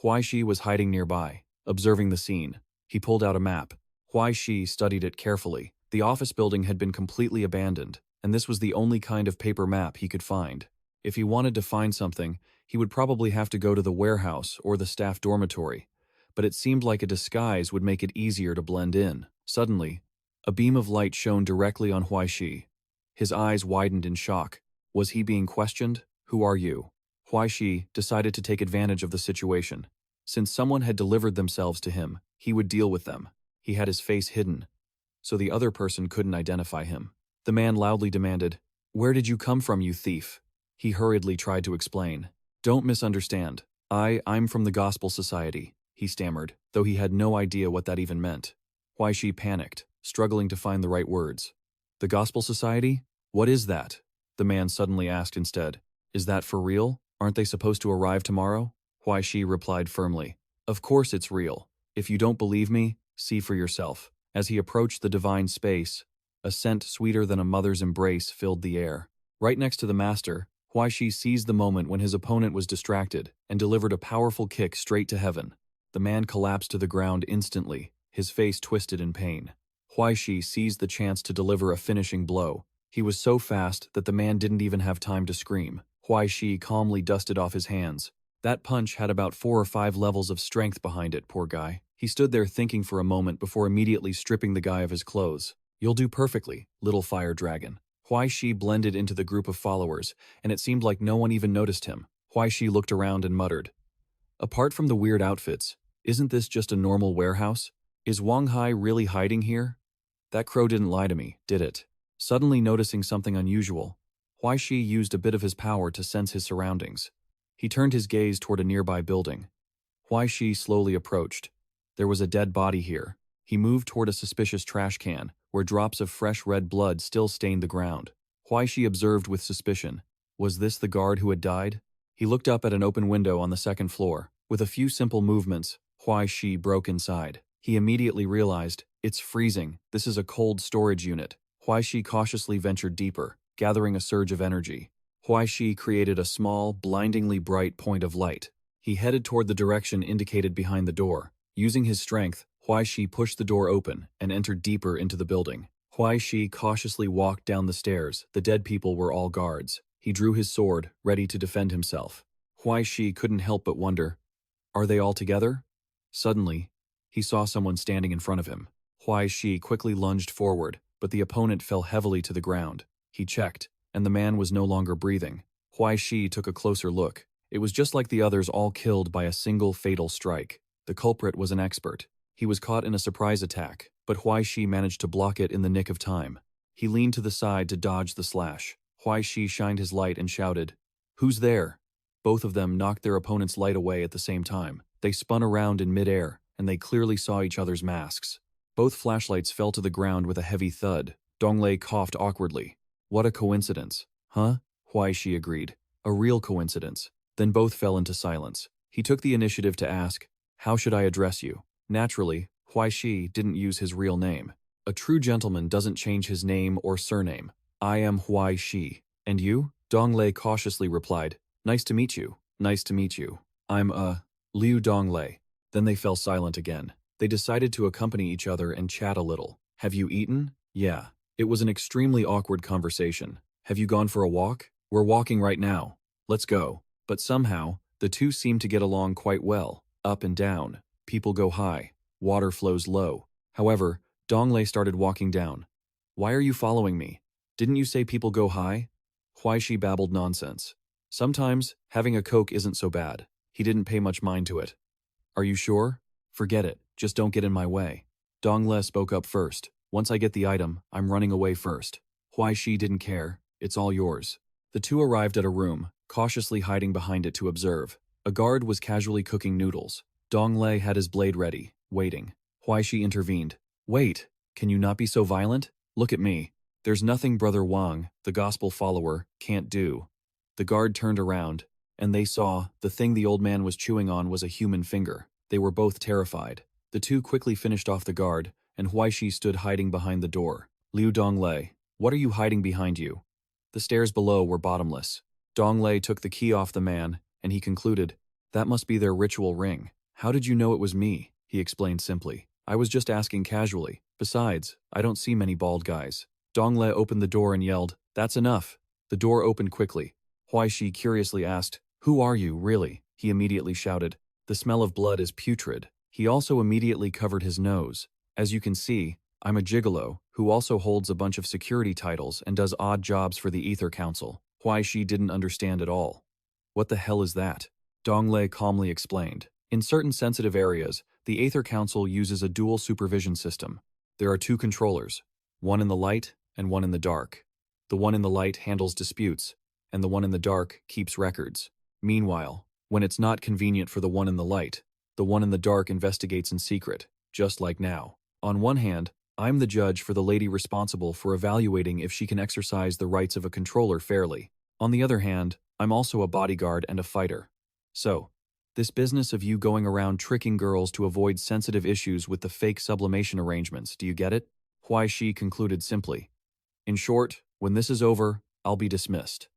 Huai Shi was hiding nearby, observing the scene. He pulled out a map. Huai Shi studied it carefully. The office building had been completely abandoned, and this was the only kind of paper map he could find. If he wanted to find something, he would probably have to go to the warehouse or the staff dormitory, but it seemed like a disguise would make it easier to blend in. Suddenly, a beam of light shone directly on Huai Shi. His eyes widened in shock. Was he being questioned? Who are you? Huai Shi decided to take advantage of the situation. Since someone had delivered themselves to him, he would deal with them. He had his face hidden, so the other person couldn't identify him. The man loudly demanded, "Where did you come from, you thief?" He hurriedly tried to explain. "Don't misunderstand. I'm from the Gospel Society," he stammered, though he had no idea what that even meant. Huai Shi panicked, struggling to find the right words. "The Gospel Society? What is that?" The man suddenly asked instead. "Is that for real? Aren't they supposed to arrive tomorrow?" Huai Shi replied firmly. "Of course it's real. If you don't believe me, see for yourself." As he approached the divine space, a scent sweeter than a mother's embrace filled the air. Right next to the master, Huai Shi seized the moment when his opponent was distracted and delivered a powerful kick straight to heaven. The man collapsed to the ground instantly, his face twisted in pain. Huai Shi seized the chance to deliver a finishing blow. He was so fast that the man didn't even have time to scream. Huai Shi calmly dusted off his hands. That punch had about 4 or 5 levels of strength behind it, poor guy. He stood there thinking for a moment before immediately stripping the guy of his clothes. "You'll do perfectly, little fire dragon." Huai Shi blended into the group of followers, and it seemed like no one even noticed him. Huai Shi looked around and muttered, "Apart from the weird outfits, isn't this just a normal warehouse? Is Wang Hai really hiding here? That crow didn't lie to me, did it?" Suddenly noticing something unusual, Huai Shi used a bit of his power to sense his surroundings. He turned his gaze toward a nearby building. Huai Shi slowly approached. There was a dead body here. He moved toward a suspicious trash can, where drops of fresh red blood still stained the ground. Huai Shi observed with suspicion. Was this the guard who had died? He looked up at an open window on the second floor. With a few simple movements, Huai Shi broke inside. He immediately realized, it's freezing. This is a cold storage unit. Huai Shi cautiously ventured deeper, gathering a surge of energy. Huai Shi created a small, blindingly bright point of light. He headed toward the direction indicated behind the door. Using his strength, Huai Shi pushed the door open and entered deeper into the building. Huai Shi cautiously walked down the stairs. The dead people were all guards. He drew his sword, ready to defend himself. Huai Shi couldn't help but wonder, are they all together? Suddenly, he saw someone standing in front of him. Huai Shi quickly lunged forward, but the opponent fell heavily to the ground. He checked, and the man was no longer breathing. Huai Shi took a closer look. It was just like the others, all killed by a single fatal strike. The culprit was an expert. He was caught in a surprise attack, but Huai Shi managed to block it in the nick of time. He leaned to the side to dodge the slash. Huai Shi shined his light and shouted, "Who's there?" Both of them knocked their opponent's light away at the same time. They spun around in midair, and they clearly saw each other's masks. Both flashlights fell to the ground with a heavy thud. Donglei coughed awkwardly. "What a coincidence." "Huh?" Huai Shi agreed. "A real coincidence." Then both fell into silence. He took the initiative to ask, "How should I address you?" Naturally, Huai Shi didn't use his real name. A true gentleman doesn't change his name or surname. "I am Huai Shi. And you?" Donglei cautiously replied, "Nice to meet you. Nice to meet you. I'm Liu Donglei." Then they fell silent again. They decided to accompany each other and chat a little. "Have you eaten?" "Yeah." It was an extremely awkward conversation. "Have you gone for a walk?" "We're walking right now. Let's go." But somehow, the two seemed to get along quite well. Up and down. People go high. Water flows low. However, Donglei started walking down. "Why are you following me? Didn't you say people go high?" Huai Shi babbled nonsense. "Sometimes, having a Coke isn't so bad." He didn't pay much mind to it. "Are you sure?" "Forget it. Just don't get in my way." Donglei spoke up first. "Once I get the item, I'm running away first." Huai Shi didn't care. "It's all yours." The two arrived at a room, cautiously hiding behind it to observe. A guard was casually cooking noodles. Donglei had his blade ready, waiting. Huai Shi intervened. "Wait, can you not be so violent? Look at me. There's nothing Brother Wang, the gospel follower, can't do." The guard turned around, and they saw the thing the old man was chewing on was a human finger. They were both terrified. The two quickly finished off the guard, and Huai Shi stood hiding behind the door. Liu Donglei, what are you hiding behind you? The stairs below were bottomless. Donglei took the key off the man, and he concluded, that must be their ritual ring. How did you know it was me? He explained simply. I was just asking casually. Besides, I don't see many bald guys. Donglei opened the door and yelled, that's enough. The door opened quickly. Huai Shi curiously asked, who are you, really? He immediately shouted, the smell of blood is putrid. He also immediately covered his nose. As you can see, I'm a gigolo, who also holds a bunch of security titles and does odd jobs for the Ether Council. Huai Shi didn't understand at all. What the hell is that? Donglei calmly explained. In certain sensitive areas, the Aether Council uses a dual supervision system. There are two controllers, one in the light and one in the dark. The one in the light handles disputes, and the one in the dark keeps records. Meanwhile, when it's not convenient for the one in the light, the one in the dark investigates in secret, just like now. On one hand, I'm the judge for the lady responsible for evaluating if she can exercise the rights of a controller fairly. On the other hand, I'm also a bodyguard and a fighter. So, this business of you going around tricking girls to avoid sensitive issues with the fake sublimation arrangements, do you get it? Huai Shi concluded simply. In short, when this is over, I'll be dismissed.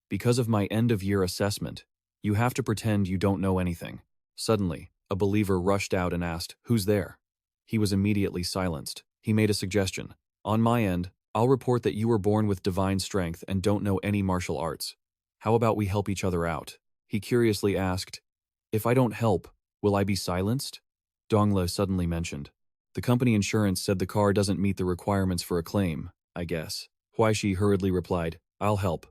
Because of my end-of-year assessment, you have to pretend you don't know anything. Suddenly, a believer rushed out and asked, who's there? He was immediately silenced. He made a suggestion. On my end, I'll report that you were born with divine strength and don't know any martial arts. How about we help each other out? He curiously asked, if I don't help, will I be silenced? Donglei suddenly mentioned. The company insurance said the car doesn't meet the requirements for a claim, I guess. Huai Shi hurriedly replied, I'll help.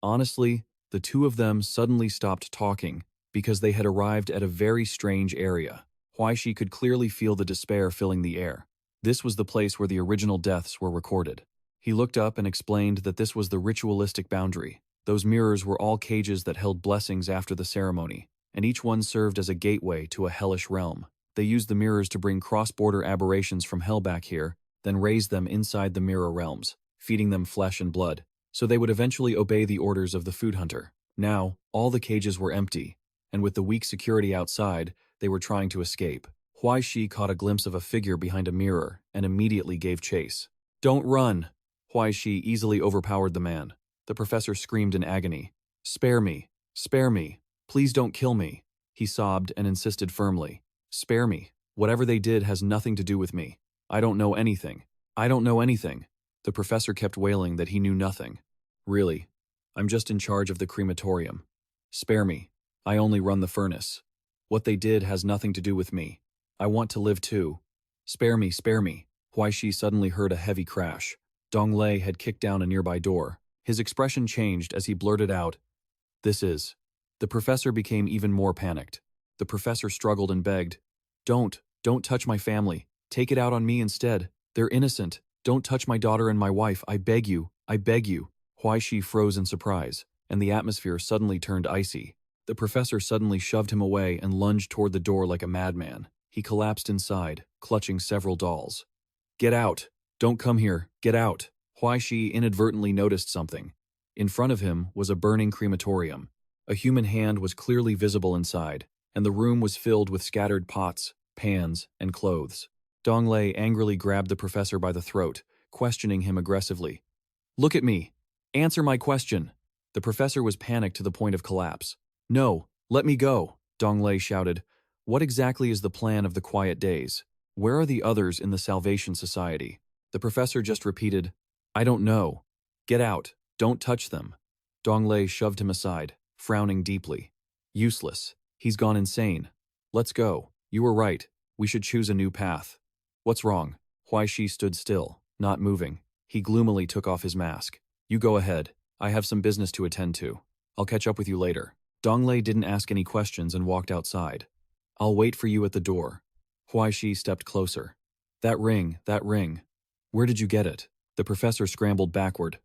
Honestly, the two of them suddenly stopped talking because they had arrived at a very strange area. Huai Shi could clearly feel the despair filling the air. This was the place where the original deaths were recorded. He looked up and explained that this was the ritualistic boundary. Those mirrors were all cages that held blessings after the ceremony, and each one served as a gateway to a hellish realm. They used the mirrors to bring cross-border aberrations from hell back here, then raise them inside the mirror realms, feeding them flesh and blood, so they would eventually obey the orders of the food hunter. Now, all the cages were empty, and with the weak security outside, they were trying to escape. Huai Shi caught a glimpse of a figure behind a mirror and immediately gave chase. Don't run! Huai Shi easily overpowered the man. The professor screamed in agony. Spare me! Spare me! Please don't kill me! He sobbed and insisted firmly. Spare me. Whatever they did has nothing to do with me. I don't know anything. I don't know anything. The professor kept wailing that he knew nothing. Really, I'm just in charge of the crematorium. Spare me. I only run the furnace. What they did has nothing to do with me. I want to live too. Spare me, spare me. Huai Shi suddenly heard a heavy crash. Donglei had kicked down a nearby door. His expression changed as he blurted out, This is. The professor became even more panicked. The professor struggled and begged, Don't touch my family. Take it out on me instead. They're innocent. Don't touch my daughter and my wife. I beg you. I beg you. Huai Shi froze in surprise, and the atmosphere suddenly turned icy. The professor suddenly shoved him away and lunged toward the door like a madman. He collapsed inside, clutching several dolls. Get out! Don't come here! Get out! Huai Shi inadvertently noticed something. In front of him was a burning crematorium. A human hand was clearly visible inside, and the room was filled with scattered pots, pans, and clothes. Donglei angrily grabbed the professor by the throat, questioning him aggressively. Look at me! Answer my question! The professor was panicked to the point of collapse. No, let me go! Donglei shouted. What exactly is the plan of the Quiet Days? Where are the others in the Salvation Society? The professor just repeated, I don't know. Get out. Don't touch them. Donglei shoved him aside, frowning deeply. Useless. He's gone insane. Let's go. You were right. We should choose a new path. What's wrong? Huai Shi stood still, not moving. He gloomily took off his mask. You go ahead. I have some business to attend to. I'll catch up with you later. Donglei didn't ask any questions and walked outside. I'll wait for you at the door. Huai Shi stepped closer. That ring. Where did you get it? The professor scrambled backward.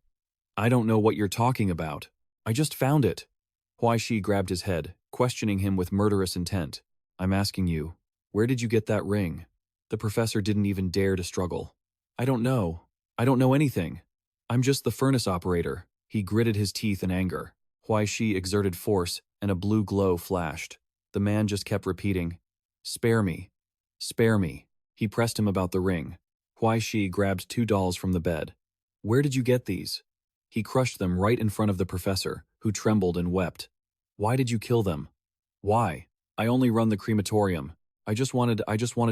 I don't know what you're talking about. I just found it. Huai Shi grabbed his head, questioning him with murderous intent. I'm asking you, where did you get that ring? The professor didn't even dare to struggle. I don't know. I don't know anything. I'm just the furnace operator. He gritted his teeth in anger. Huai Shi exerted force, and a blue glow flashed. The man just kept repeating, "Spare me. Spare me." He pressed him about the ring. Huai Shi grabbed 2 dolls from the bed. "Where did you get these?" He crushed them right in front of the professor, who trembled and wept. "Why did you kill them?" "Why? I only run the crematorium. I just wanted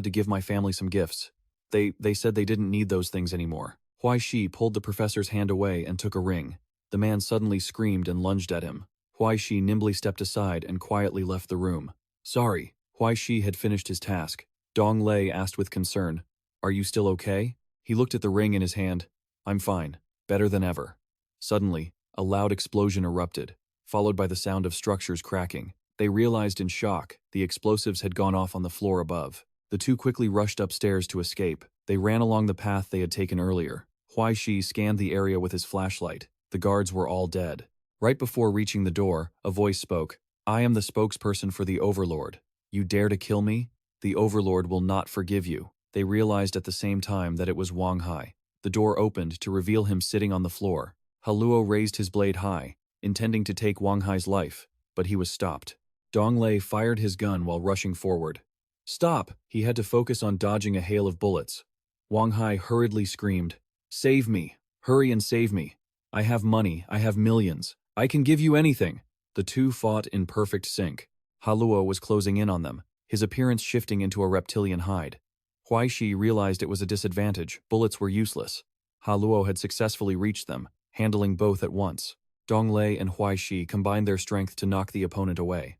to give my family some gifts. They said they didn't need those things anymore." Huai Shi pulled the professor's hand away and took a ring. The man suddenly screamed and lunged at him. Huai Shi nimbly stepped aside and quietly left the room. "Sorry." Huai Shi had finished his task. Dong Lei asked with concern, "Are you still okay?" He looked at the ring in his hand. "I'm fine. Better than ever." Suddenly, a loud explosion erupted, followed by the sound of structures cracking. They realized in shock the explosives had gone off on the floor above. The two quickly rushed upstairs to escape. They ran along the path they had taken earlier. Huai Shi scanned the area with his flashlight. The guards were all dead. Right before reaching the door, a voice spoke. "I am the spokesperson for the Overlord. You dare to kill me? The Overlord will not forgive you." They realized at the same time that it was Wang Hai. The door opened to reveal him sitting on the floor. Haluo raised his blade high, intending to take Wang Hai's life, but he was stopped. Dong Lei fired his gun while rushing forward. "Stop!" He had to focus on dodging a hail of bullets. Wang Hai hurriedly screamed, "Save me! Hurry and save me! I have money, I have millions. I can give you anything." The two fought in perfect sync. Haluo was closing in on them, his appearance shifting into a reptilian hide. Huai Shi realized it was a disadvantage. Bullets were useless. Haluo had successfully reached them, handling both at once. Dong Lei and Huai Shi combined their strength to knock the opponent away.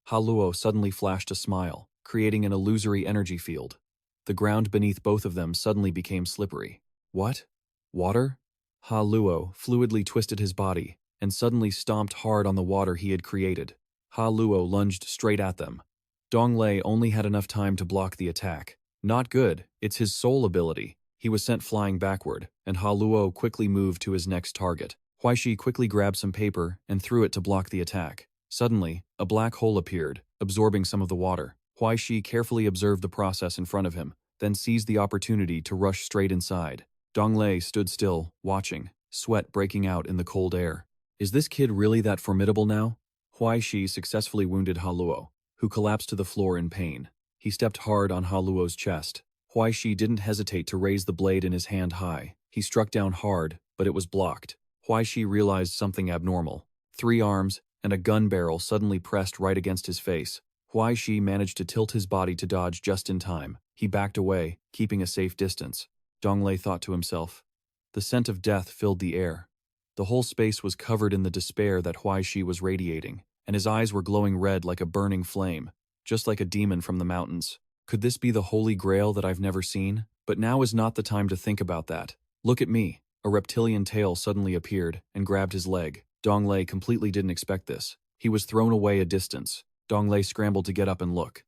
Haluo suddenly flashed a smile, creating an illusory energy field. The ground beneath both of them suddenly became slippery. "What? Water?" Haluo fluidly twisted his body and suddenly stomped hard on the water he had created. Haluo lunged straight at them. Dong Lei only had enough time to block the attack. Not good, it's his soul ability. He was sent flying backward, and Haluo quickly moved to his next target. Huai Shi quickly grabbed some paper and threw it to block the attack. Suddenly, a black hole appeared, absorbing some of the water. Huai Shi carefully observed the process in front of him, then seized the opportunity to rush straight inside. Dong Lei stood still, watching, sweat breaking out in the cold air. Is this kid really that formidable now? Huai Shi successfully wounded Haluo, who collapsed to the floor in pain. He stepped hard on Haluo's chest. Huai Shi didn't hesitate to raise the blade in his hand high. He struck down hard, but it was blocked. Huai Shi realized something abnormal. 3 arms and a gun barrel suddenly pressed right against his face. Huai Shi managed to tilt his body to dodge just in time. He backed away, keeping a safe distance. Dong Lei thought to himself. The scent of death filled the air. The whole space was covered in the despair that Huai Shi was radiating, and his eyes were glowing red like a burning flame, just like a demon from the mountains. Could this be the Holy Grail that I've never seen? But now is not the time to think about that. Look at me. A reptilian tail suddenly appeared and grabbed his leg. Dong Lei completely didn't expect this. He was thrown away a distance. Dong Lei scrambled to get up and look.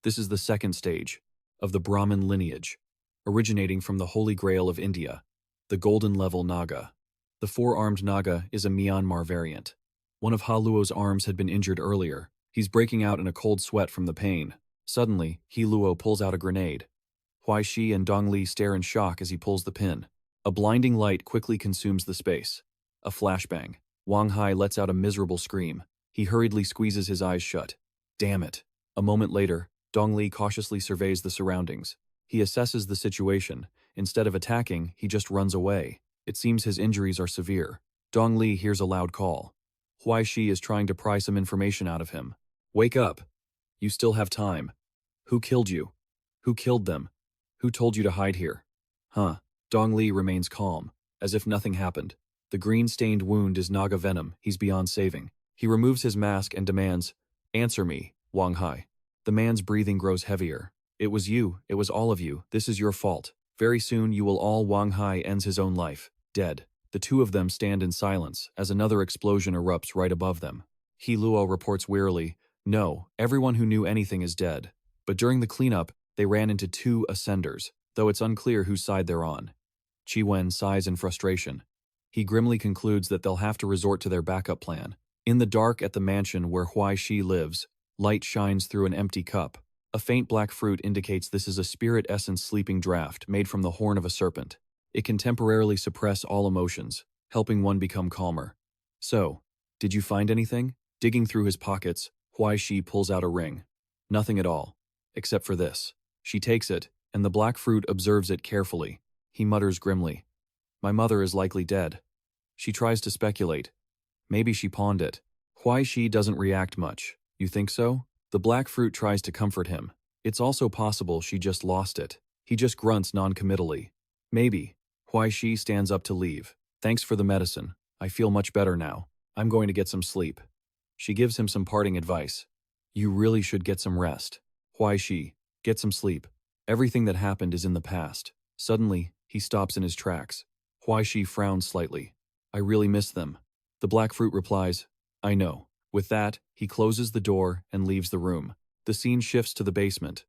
This is the second stage of the Brahmin lineage, originating from the Holy Grail of India, the Golden Level Naga. The 4-armed Naga is a Myanmar variant. One of Haluo's arms had been injured earlier. He's breaking out in a cold sweat from the pain. Suddenly, Haluo pulls out a grenade. Huai Shi and Dong Li stare in shock as he pulls the pin. A blinding light quickly consumes the space. A flashbang. Wang Hai lets out a miserable scream. He hurriedly squeezes his eyes shut. Damn it. A moment later, Dong Li cautiously surveys the surroundings. He assesses the situation. Instead of attacking, he just runs away. It seems his injuries are severe. Dong Li hears a loud call. Huai Shi is trying to pry some information out of him. Wake up. You still have time. Who killed you? Who killed them? Who told you to hide here? Huh. Dong Li remains calm, as if nothing happened. The green-stained wound is Naga venom. He's beyond saving. He removes his mask and demands, "Answer me, Wang Hai." The man's breathing grows heavier. "It was you. It was all of you. This is your fault. Very soon you will all." Wang Hai ends his own life, dead. The two of them stand in silence as another explosion erupts right above them. Haluo reports wearily, "No, everyone who knew anything is dead." But during the cleanup, they ran into 2 ascenders, though it's unclear whose side they're on. Chi Wen sighs in frustration. He grimly concludes that they'll have to resort to their backup plan. In the dark at the mansion where Huai Shi lives, light shines through an empty cup. A faint black fruit indicates this is a spirit essence sleeping draught made from the horn of a serpent. It can temporarily suppress all emotions, helping one become calmer. So, did you find anything? Digging through his pockets, Huai Shi pulls out a ring. Nothing at all. Except for this. She takes it, and the black fruit observes it carefully. He mutters grimly. My mother is likely dead. She tries to speculate. Maybe she pawned it. Huai Shi doesn't react much. You think so? The black fruit tries to comfort him. It's also possible she just lost it. He just grunts non-committally. Maybe. Huai Shi stands up to leave. Thanks for the medicine. I feel much better now. I'm going to get some sleep. She gives him some parting advice. You really should get some rest. Huai Shi, get some sleep. Everything that happened is in the past. Suddenly, he stops in his tracks. Huai Shi frowns slightly. I really miss them. The black fruit replies, I know. With that, he closes the door and leaves the room. The scene shifts to the basement.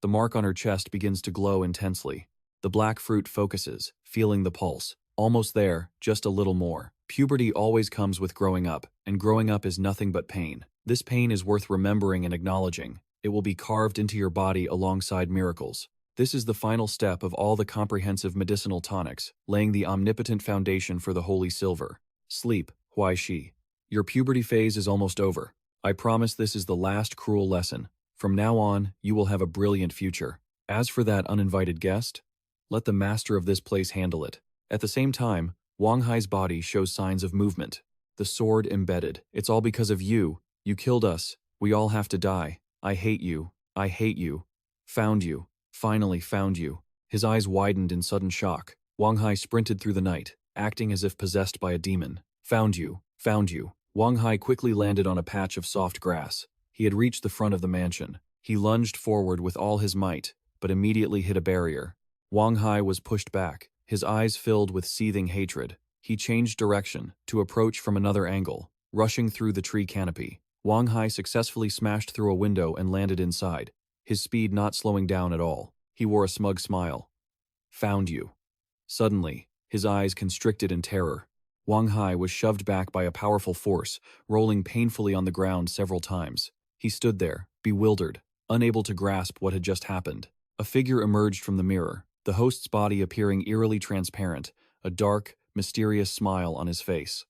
The mark on her chest begins to glow intensely. The black fruit focuses, feeling the pulse. Almost there, just a little more. Puberty always comes with growing up, and growing up is nothing but pain. This pain is worth remembering and acknowledging. It will be carved into your body alongside miracles. This is the final step of all the comprehensive medicinal tonics, laying the omnipotent foundation for the holy silver. Sleep, Huai Shi. Your puberty phase is almost over. I promise this is the last cruel lesson. From now on, you will have a brilliant future. As for that uninvited guest, let the master of this place handle it. At the same time, Wang Hai's body shows signs of movement. The sword embedded. It's all because of you. You killed us. We all have to die. I hate you. I hate you. Found you. Finally found you. His eyes widened in sudden shock. Wang Hai sprinted through the night, acting as if possessed by a demon. Found you. Found you. Wang Hai quickly landed on a patch of soft grass. He had reached the front of the mansion. He lunged forward with all his might, but immediately hit a barrier. Wang Hai was pushed back, his eyes filled with seething hatred. He changed direction, to approach from another angle, rushing through the tree canopy. Wang Hai successfully smashed through a window and landed inside, his speed not slowing down at all. He wore a smug smile. Found you. Suddenly, his eyes constricted in terror. Wang Hai was shoved back by a powerful force, rolling painfully on the ground several times. He stood there, bewildered, unable to grasp what had just happened. A figure emerged from the mirror, the host's body appearing eerily transparent, a dark, mysterious smile on his face.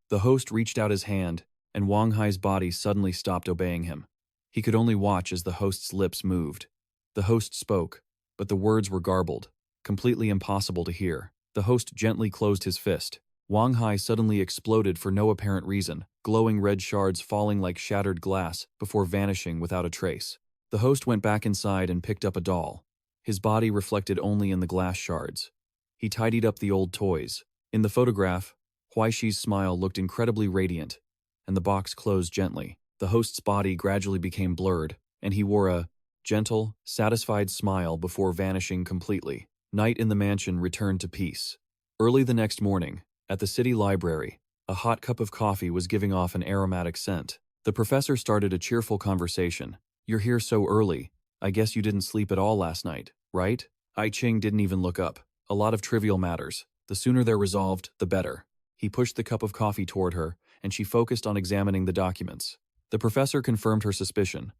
The host reached out his hand, and Wang Hai's body suddenly stopped obeying him. He could only watch as the host's lips moved. The host spoke, but the words were garbled, completely impossible to hear. The host gently closed his fist. Wang Hai suddenly exploded for no apparent reason, glowing red shards falling like shattered glass before vanishing without a trace. The host went back inside and picked up a doll. His body reflected only in the glass shards. He tidied up the old toys. In the photograph, Huai Shi's smile looked incredibly radiant, and the box closed gently. The host's body gradually became blurred, and he wore a gentle, satisfied smile before vanishing completely. Night in the mansion returned to peace. Early the next morning, at the city library, a hot cup of coffee was giving off an aromatic scent. The professor started a cheerful conversation. You're here so early. I guess you didn't sleep at all last night, right? Ai Ching didn't even look up. A lot of trivial matters. The sooner they're resolved, the better. He pushed the cup of coffee toward her, and she focused on examining the documents. The professor confirmed her suspicion.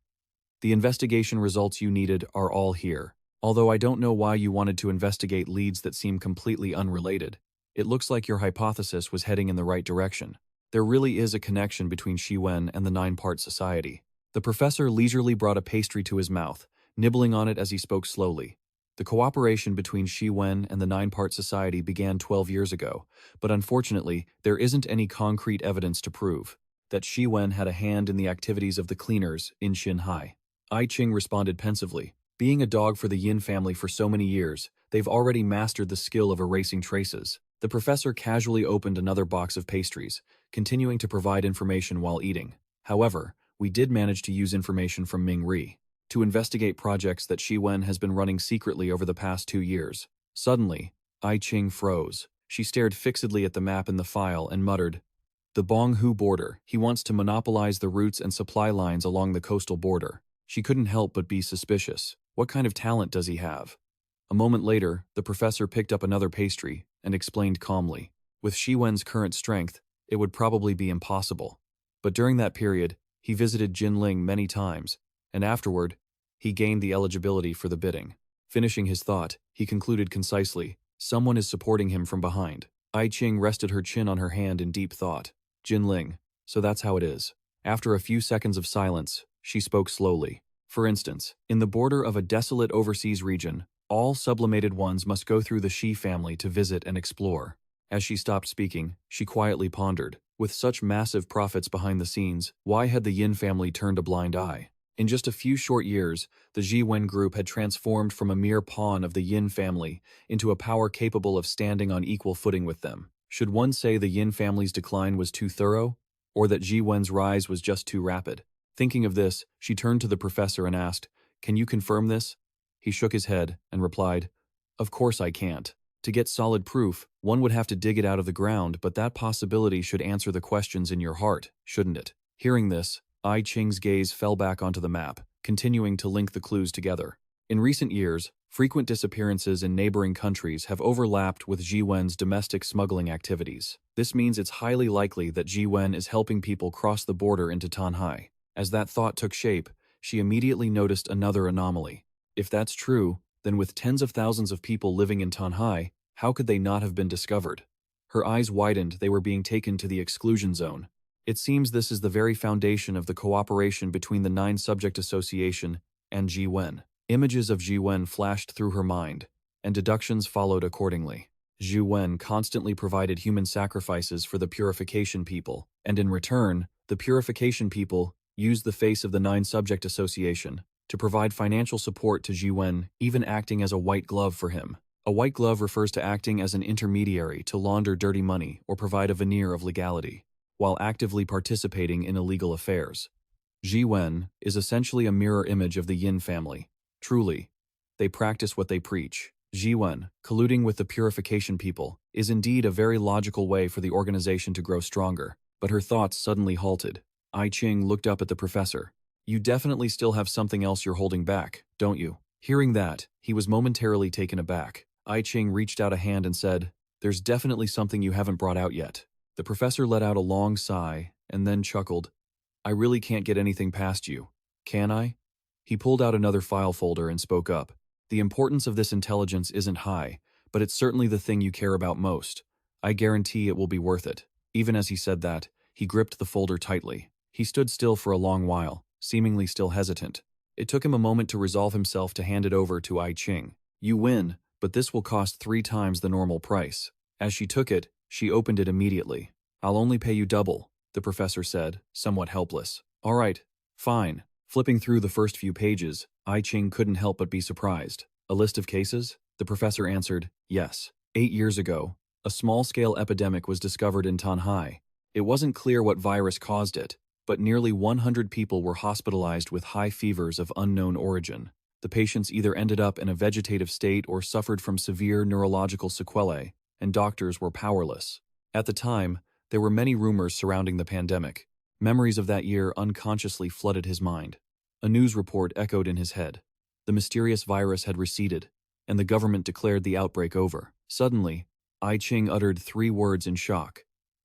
The investigation results you needed are all here. Although I don't know why you wanted to investigate leads that seem completely unrelated. It looks like your hypothesis was heading in the right direction. There really is a connection between Shi Wen and the Nine-Part Society. The professor leisurely brought a pastry to his mouth, nibbling on it as he spoke slowly. The cooperation between Shi Wen and the Nine-Part Society began 12 years ago, but unfortunately, there isn't any concrete evidence to prove that Shi Wen had a hand in the activities of the cleaners in Xinhai. Ai Ching responded pensively. Being a dog for the Yin family for so many years, they've already mastered the skill of erasing traces. The professor casually opened another box of pastries, continuing to provide information while eating. However, we did manage to use information from Ming Ri to investigate projects that Shi Wen has been running secretly over the past 2 years. Suddenly, Ai Ching froze. She stared fixedly at the map in the file and muttered, The Bonghu border. He wants to monopolize the routes and supply lines along the coastal border. She couldn't help but be suspicious. What kind of talent does he have? A moment later, the professor picked up another pastry and explained calmly. With Shi Wen's current strength, it would probably be impossible. But during that period, he visited Jinling many times, and afterward, he gained the eligibility for the bidding. Finishing his thought, he concluded concisely, someone is supporting him from behind. Ai Ching rested her chin on her hand in deep thought. Jinling, so that's how it is. After a few seconds of silence, she spoke slowly. For instance, in the border of a desolate overseas region, all sublimated ones must go through the Shi family to visit and explore. As she stopped speaking, she quietly pondered. With such massive profits behind the scenes, why had the Yin family turned a blind eye? In just a few short years, the Jiwen group had transformed from a mere pawn of the Yin family into a power capable of standing on equal footing with them. Should one say the Yin family's decline was too thorough, or that Jiwen's rise was just too rapid? Thinking of this, she turned to the professor and asked, "Can you confirm this?" He shook his head and replied, "Of course I can't. To get solid proof, one would have to dig it out of the ground, but that possibility should answer the questions in your heart, shouldn't it?" Hearing this, I Ching's gaze fell back onto the map, continuing to link the clues together. In recent years, frequent disappearances in neighboring countries have overlapped with Jiwen's domestic smuggling activities. This means it's highly likely that Jiwen is helping people cross the border into Tanhai. As that thought took shape, she immediately noticed another anomaly. If that's true, then with tens of thousands of people living in Tanhai, how could they not have been discovered? Her eyes widened. They were being taken to the exclusion zone. It seems this is the very foundation of the cooperation between the Nine Subject Association and Jiwen. Images of Jiwen flashed through her mind, and deductions followed accordingly. Jiwen constantly provided human sacrifices for the Purification people, and in return, the Purification people used the face of the Nine Subject Association to provide financial support to Jiwen, even acting as a white glove for him. A white glove refers to acting as an intermediary to launder dirty money or provide a veneer of legality, while actively participating in illegal affairs. Jiwen is essentially a mirror image of the Yin family. Truly, they practice what they preach. Jiwen, colluding with the Purification people, is indeed a very logical way for the organization to grow stronger, but her thoughts suddenly halted. I Ching looked up at the professor. "You definitely still have something else you're holding back, don't you?" Hearing that, he was momentarily taken aback. I Ching reached out a hand and said, "There's definitely something you haven't brought out yet." The professor let out a long sigh and then chuckled. "I really can't get anything past you, can I?" He pulled out another file folder and spoke up. "The importance of this intelligence isn't high, but it's certainly the thing you care about most. I guarantee it will be worth it." Even as he said that, he gripped the folder tightly. He stood still for a long while, seemingly still hesitant. It took him a moment to resolve himself to hand it over to I Ching. "You win, but this will cost 3 times the normal price." As she took it, she opened it immediately. "I'll only pay you double," the professor said, somewhat helpless. "All right, fine." Flipping through the first few pages, I Ching couldn't help but be surprised. "A list of cases?" The professor answered, "Yes. 8 years ago, a small-scale epidemic was discovered in Tanhai. It wasn't clear what virus caused it, but nearly 100 people were hospitalized with high fevers of unknown origin. The patients either ended up in a vegetative state or suffered from severe neurological sequelae, and doctors were powerless. At the time, there were many rumors surrounding the pandemic. Memories of that year unconsciously flooded his mind. A news report echoed in his head. The mysterious virus had receded, and the government declared the outbreak over. Suddenly, I Ching uttered 3 words in shock.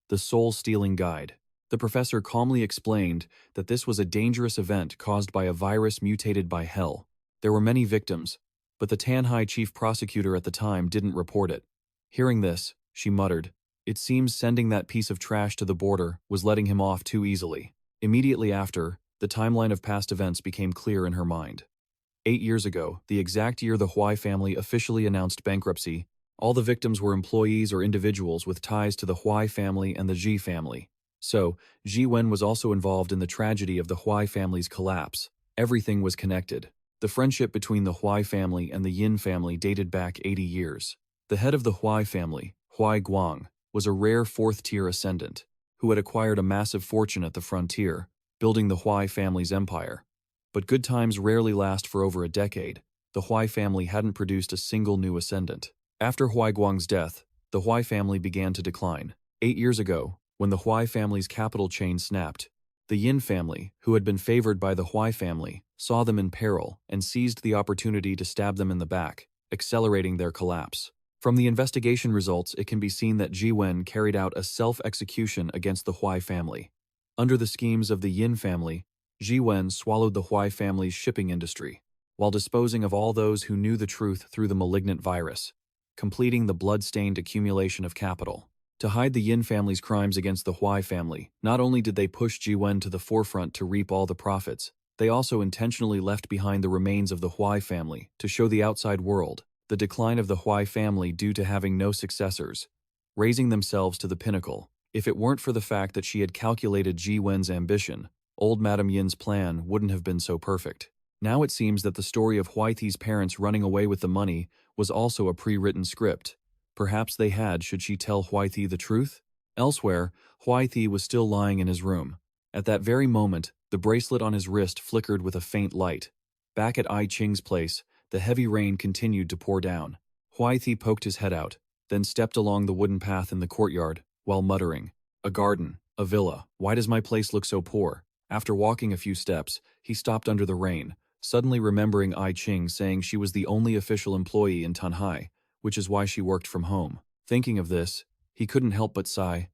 "The soul-stealing guide." The professor calmly explained that this was a dangerous event caused by a virus mutated by hell. There were many victims, but the Tanhai chief prosecutor at the time didn't report it. Hearing this, she muttered, "It seems sending that piece of trash to the border was letting him off too easily." Immediately after, the timeline of past events became clear in her mind. 8 years ago, the exact year the Huai family officially announced bankruptcy, all the victims were employees or individuals with ties to the Huai family and the Ji family. So, Ji Wen was also involved in the tragedy of the Huai family's collapse. Everything was connected. The friendship between the Huai family and the Yin family dated back 80 years. The head of the Huai family, Huai Guang, was a rare 4th-tier ascendant, who had acquired a massive fortune at the frontier, building the Huai family's empire. But good times rarely last for over a decade. The Huai family hadn't produced a single new ascendant. After Huai Guang's death, the Huai family began to decline. 8 years ago, when the Huai family's capital chain snapped, the Yin family, who had been favored by the Huai family, saw them in peril and seized the opportunity to stab them in the back, accelerating their collapse. From the investigation results, it can be seen that Ji Wen carried out a self-execution against the Huai family. Under the schemes of the Yin family, Ji Wen swallowed the Huai family's shipping industry, while disposing of all those who knew the truth through the malignant virus, completing the blood-stained accumulation of capital. To hide the Yin family's crimes against the Huai family, not only did they push Ji Wen to the forefront to reap all the profits, they also intentionally left behind the remains of the Huai family to show the outside world the decline of the Huai family due to having no successors, raising themselves to the pinnacle. If it weren't for the fact that she had calculated Ji Wen's ambition, old Madame Yin's plan wouldn't have been so perfect. Now it seems that the story of Huai Thi's parents running away with the money was also a pre-written script. Perhaps they had, should she tell Huai Thi the truth? Elsewhere, Huai Thi was still lying in his room. At that very moment, the bracelet on his wrist flickered with a faint light. Back at Ai Qing's place, the heavy rain continued to pour down. Huai Thi poked his head out, then stepped along the wooden path in the courtyard, while muttering, "A garden, a villa, why does my place look so poor?" After walking a few steps, he stopped under the rain, suddenly remembering Ai Qing saying she was the only official employee in Tanhai, which is why she worked from home. Thinking of this, he couldn't help but sigh.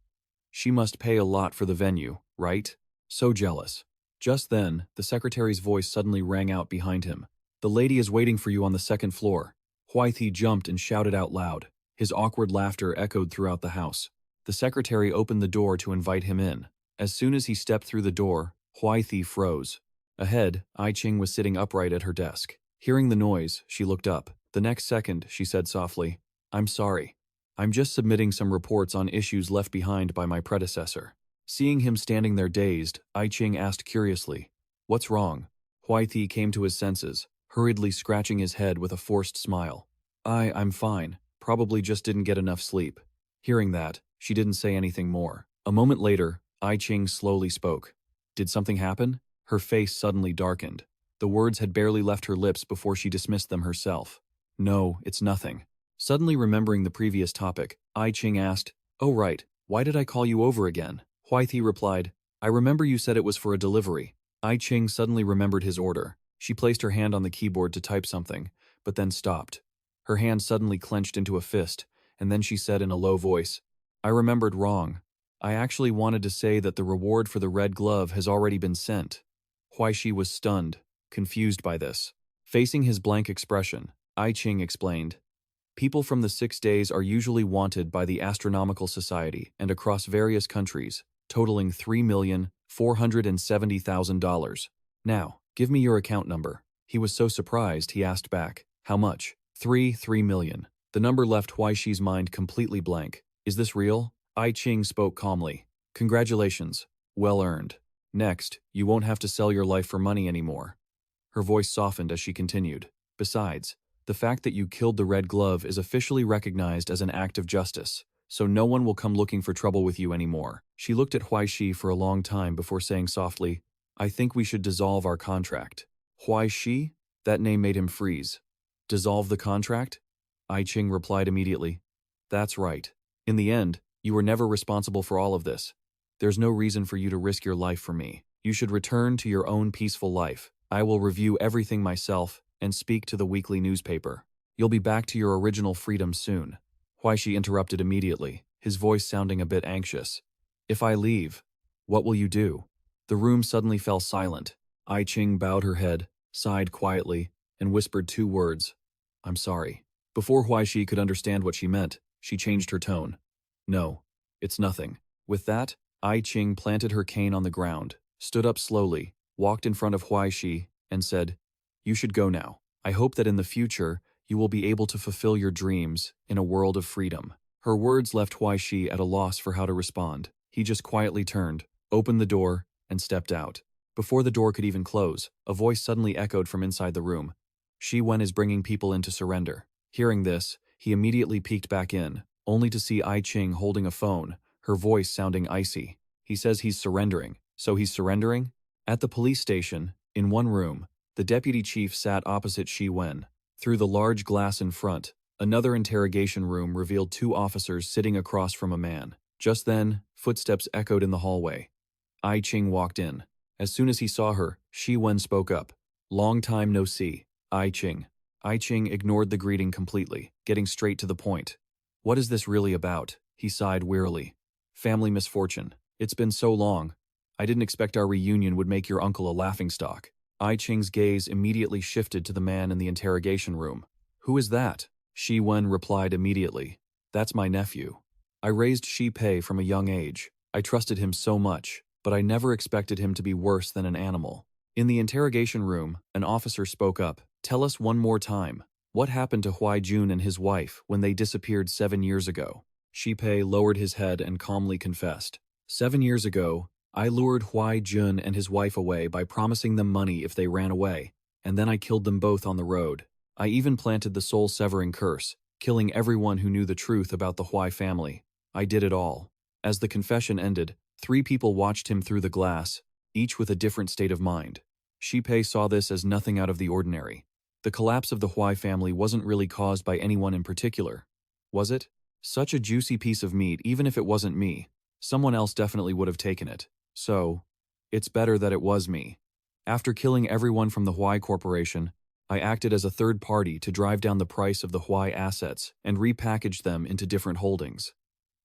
She must pay a lot for the venue, right? So jealous. Just then, the secretary's voice suddenly rang out behind him. "The lady is waiting for you on the second floor." Huai Thi jumped and shouted out loud. His awkward laughter echoed throughout the house. The secretary opened the door to invite him in. As soon as he stepped through the door, Huai Thi froze. Ahead, Ai Qing was sitting upright at her desk. Hearing the noise, she looked up. The next second, she said softly, "I'm sorry. I'm just submitting some reports on issues left behind by my predecessor." Seeing him standing there dazed, Ai Qing asked curiously, "What's wrong?" Huai Thi came to his senses, hurriedly scratching his head with a forced smile. I'm fine. Probably just didn't get enough sleep." Hearing that, she didn't say anything more. A moment later, Ai Qing slowly spoke. "Did something happen?" Her face suddenly darkened. The words had barely left her lips before she dismissed them herself. "No, it's nothing." Suddenly remembering the previous topic, Ai Qing asked, "Oh right, why did I call you over again?" Huai Thi replied, "I remember you said it was for a delivery." Ai Qing suddenly remembered his order. She placed her hand on the keyboard to type something, but then stopped. Her hand suddenly clenched into a fist, and then she said in a low voice, "I remembered wrong. I actually wanted to say that the reward for the red glove has already been sent." Huai Shi was stunned, confused by this. Facing his blank expression, Ai Qing explained, "People from the 6 days are usually wanted by the Astronomical Society and across various countries, totaling $3,470,000. Now, give me your account number." He was so surprised, he asked back, "How much?" Three million. The number left Huai Shi's mind completely blank. "Is this real?" Ai Qing spoke calmly. "Congratulations. Well earned. Next, you won't have to sell your life for money anymore." Her voice softened as she continued. "Besides, the fact that you killed the red glove is officially recognized as an act of justice, so no one will come looking for trouble with you anymore." She looked at Huai Shi for a long time before saying softly, "I think we should dissolve our contract." Huai Shi? That name made him freeze. "Dissolve the contract?" Ai Qing replied immediately, "That's right. In the end, you were never responsible for all of this. There's no reason for you to risk your life for me. You should return to your own peaceful life. I will review everything myself and speak to the weekly newspaper. You'll be back to your original freedom soon." Huai Shi interrupted immediately, his voice sounding a bit anxious. "If I leave, what will you do?" The room suddenly fell silent. Ai Qing bowed her head, sighed quietly, and whispered 2 words, "I'm sorry." Before Huai Shi could understand what she meant, she changed her tone. "No, it's nothing." With that, Ai Qing planted her cane on the ground, stood up slowly, walked in front of Huai Shi, and said, "You should go now. I hope that in the future, you will be able to fulfill your dreams in a world of freedom." Her words left Huai Shi at a loss for how to respond. He just quietly turned, opened the door, and stepped out. Before the door could even close, a voice suddenly echoed from inside the room. "Shi Wen is bringing people in to surrender." Hearing this, he immediately peeked back in, only to see Ai Qing holding a phone, her voice sounding icy. "He says he's surrendering, so he's surrendering?" At the police station, in one room, the deputy chief sat opposite Shi Wen. Through the large glass in front, another interrogation room revealed 2 officers sitting across from a man. Just then, footsteps echoed in the hallway. Ai Qing walked in. As soon as he saw her, Shi Wen spoke up. "Long time no see, Ai Qing." Ai Qing ignored the greeting completely, getting straight to the point. "What is this really about?" He sighed wearily. "Family misfortune. It's been so long. I didn't expect our reunion would make your uncle a laughingstock." Ai Qing's gaze immediately shifted to the man in the interrogation room. "Who is that?" Shi Wen replied immediately. "That's my nephew." I raised Shi Pei from a young age. I trusted him so much, but I never expected him to be worse than an animal. In the interrogation room, an officer spoke up. Tell us one more time. What happened to Huai Jun and his wife when they disappeared 7 years ago? Shi Pei lowered his head and calmly confessed. 7 years ago, I lured Huai Jun and his wife away by promising them money if they ran away, and then I killed them both on the road. I even planted the soul-severing curse, killing everyone who knew the truth about the Huai family. I did it all. As the confession ended, 3 people watched him through the glass, each with a different state of mind. Shi Pei saw this as nothing out of the ordinary. The collapse of the Huai family wasn't really caused by anyone in particular, was it? Such a juicy piece of meat, even if it wasn't me. Someone else definitely would have taken it. So, it's better that it was me. After killing everyone from the Huai Corporation, I acted as a third party to drive down the price of the Huai assets and repackaged them into different holdings.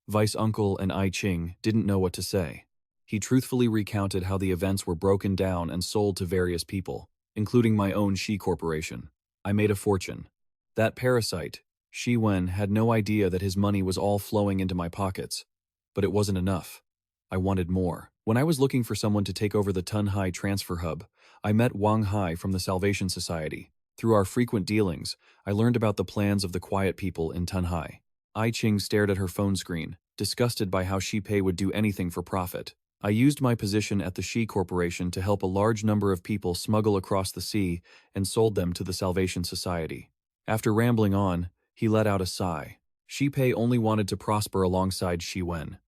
Vice Uncle and I Ching didn't know what to say. He truthfully recounted how the events were broken down and sold to various people, including my own Shi Corporation. I made a fortune. That parasite, Shi Wen, had no idea that his money was all flowing into my pockets. But it wasn't enough. I wanted more. When I was looking for someone to take over the Tunhai transfer hub, I met Wang Hai from the Salvation Society. Through our frequent dealings, I learned about the plans of the quiet people in Tunhai. I Ching stared at her phone screen, disgusted by how Shi Pei would do anything for profit. I used my position at the Shi Corporation to help a large number of people smuggle across the sea and sold them to the Salvation Society. After rambling on, he let out a sigh. Shi Pei only wanted to prosper alongside Shi Wen.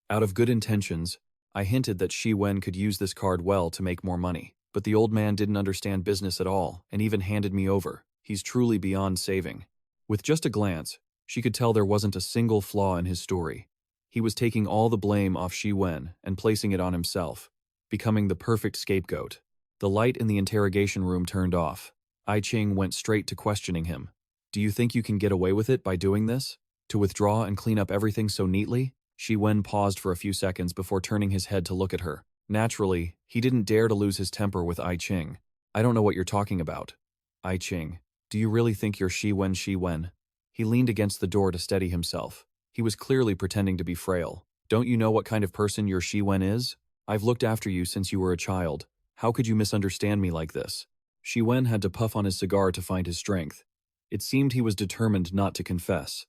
Out of good intentions, I hinted that Shi Wen could use this card well to make more money. But the old man didn't understand business at all and even handed me over. He's truly beyond saving. With just a glance, she could tell there wasn't a single flaw in his story. He was taking all the blame off Shi Wen and placing it on himself, becoming the perfect scapegoat. The light in the interrogation room turned off. I Ching went straight to questioning him. Do you think you can get away with it by doing this? To withdraw and clean up everything so neatly? Shi Wen paused for a few seconds before turning his head to look at her. Naturally, he didn't dare to lose his temper with I Ching. I don't know what you're talking about. I Ching, do you really think you're Shi Wen Shi Wen? He leaned against the door to steady himself. He was clearly pretending to be frail. Don't you know what kind of person your Shi Wen is? I've looked after you since you were a child. How could you misunderstand me like this? Shi Wen had to puff on his cigar to find his strength. It seemed he was determined not to confess.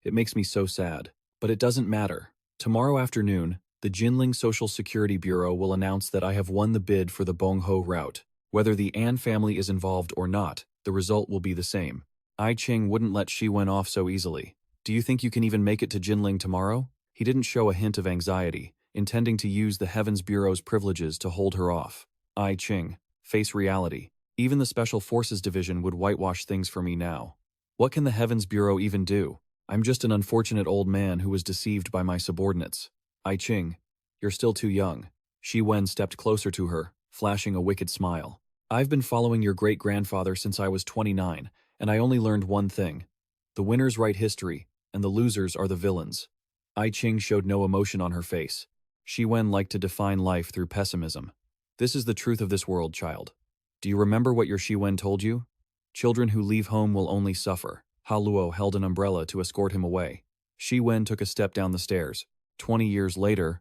It makes me so sad. But it doesn't matter. Tomorrow afternoon, the Jinling Social Security Bureau will announce that I have won the bid for the Bongho route. Whether the An family is involved or not, the result will be the same. I Ching wouldn't let Shi Wen off so easily. Do you think you can even make it to Jinling tomorrow? He didn't show a hint of anxiety, intending to use the Heavens Bureau's privileges to hold her off. I Ching, face reality. Even the Special Forces Division would whitewash things for me now. What can the Heavens Bureau even do? I'm just an unfortunate old man who was deceived by my subordinates. I Ching, you're still too young. Shi Wen stepped closer to her, flashing a wicked smile. I've been following your great-grandfather since I was 29, and I only learned one thing. The winners write history, and the losers are the villains. I Ching showed no emotion on her face. Shi Wen liked to define life through pessimism. This is the truth of this world, child. Do you remember what your Shi Wen told you? Children who leave home will only suffer. Ha Luo held an umbrella to escort him away. Shi Wen took a step down the stairs. 20 years later,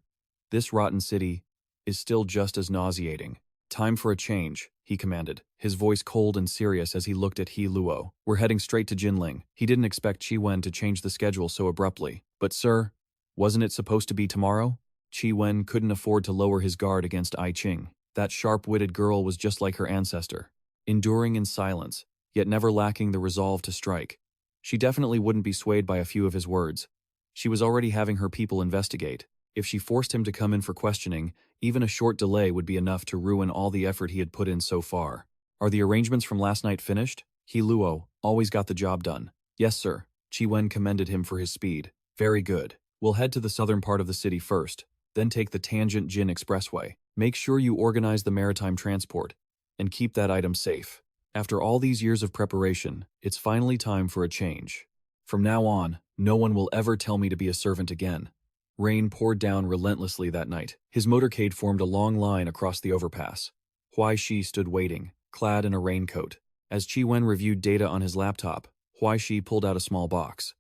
this rotten city is still just as nauseating. Time for a change, he commanded, his voice cold and serious as he looked at He Luo. We're heading straight to Jinling. He didn't expect Chi Wen to change the schedule so abruptly. But sir, wasn't it supposed to be tomorrow? Chi Wen couldn't afford to lower his guard against I Ching. That sharp-witted girl was just like her ancestor, enduring in silence, yet never lacking the resolve to strike. She definitely wouldn't be swayed by a few of his words. She was already having her people investigate. If she forced him to come in for questioning, even a short delay would be enough to ruin all the effort he had put in so far. Are the arrangements from last night finished? He Luo always got the job done. Yes, sir. Chi Wen commended him for his speed. Very good. We'll head to the southern part of the city first, then take the Tangent Jin Expressway. Make sure you organize the maritime transport, and keep that item safe. After all these years of preparation, it's finally time for a change. From now on, no one will ever tell me to be a servant again. Rain poured down relentlessly that night. His motorcade formed a long line across the overpass. Huai Shi stood waiting, clad in a raincoat. As Chi Wen reviewed data on his laptop, Huai Shi pulled out a small box.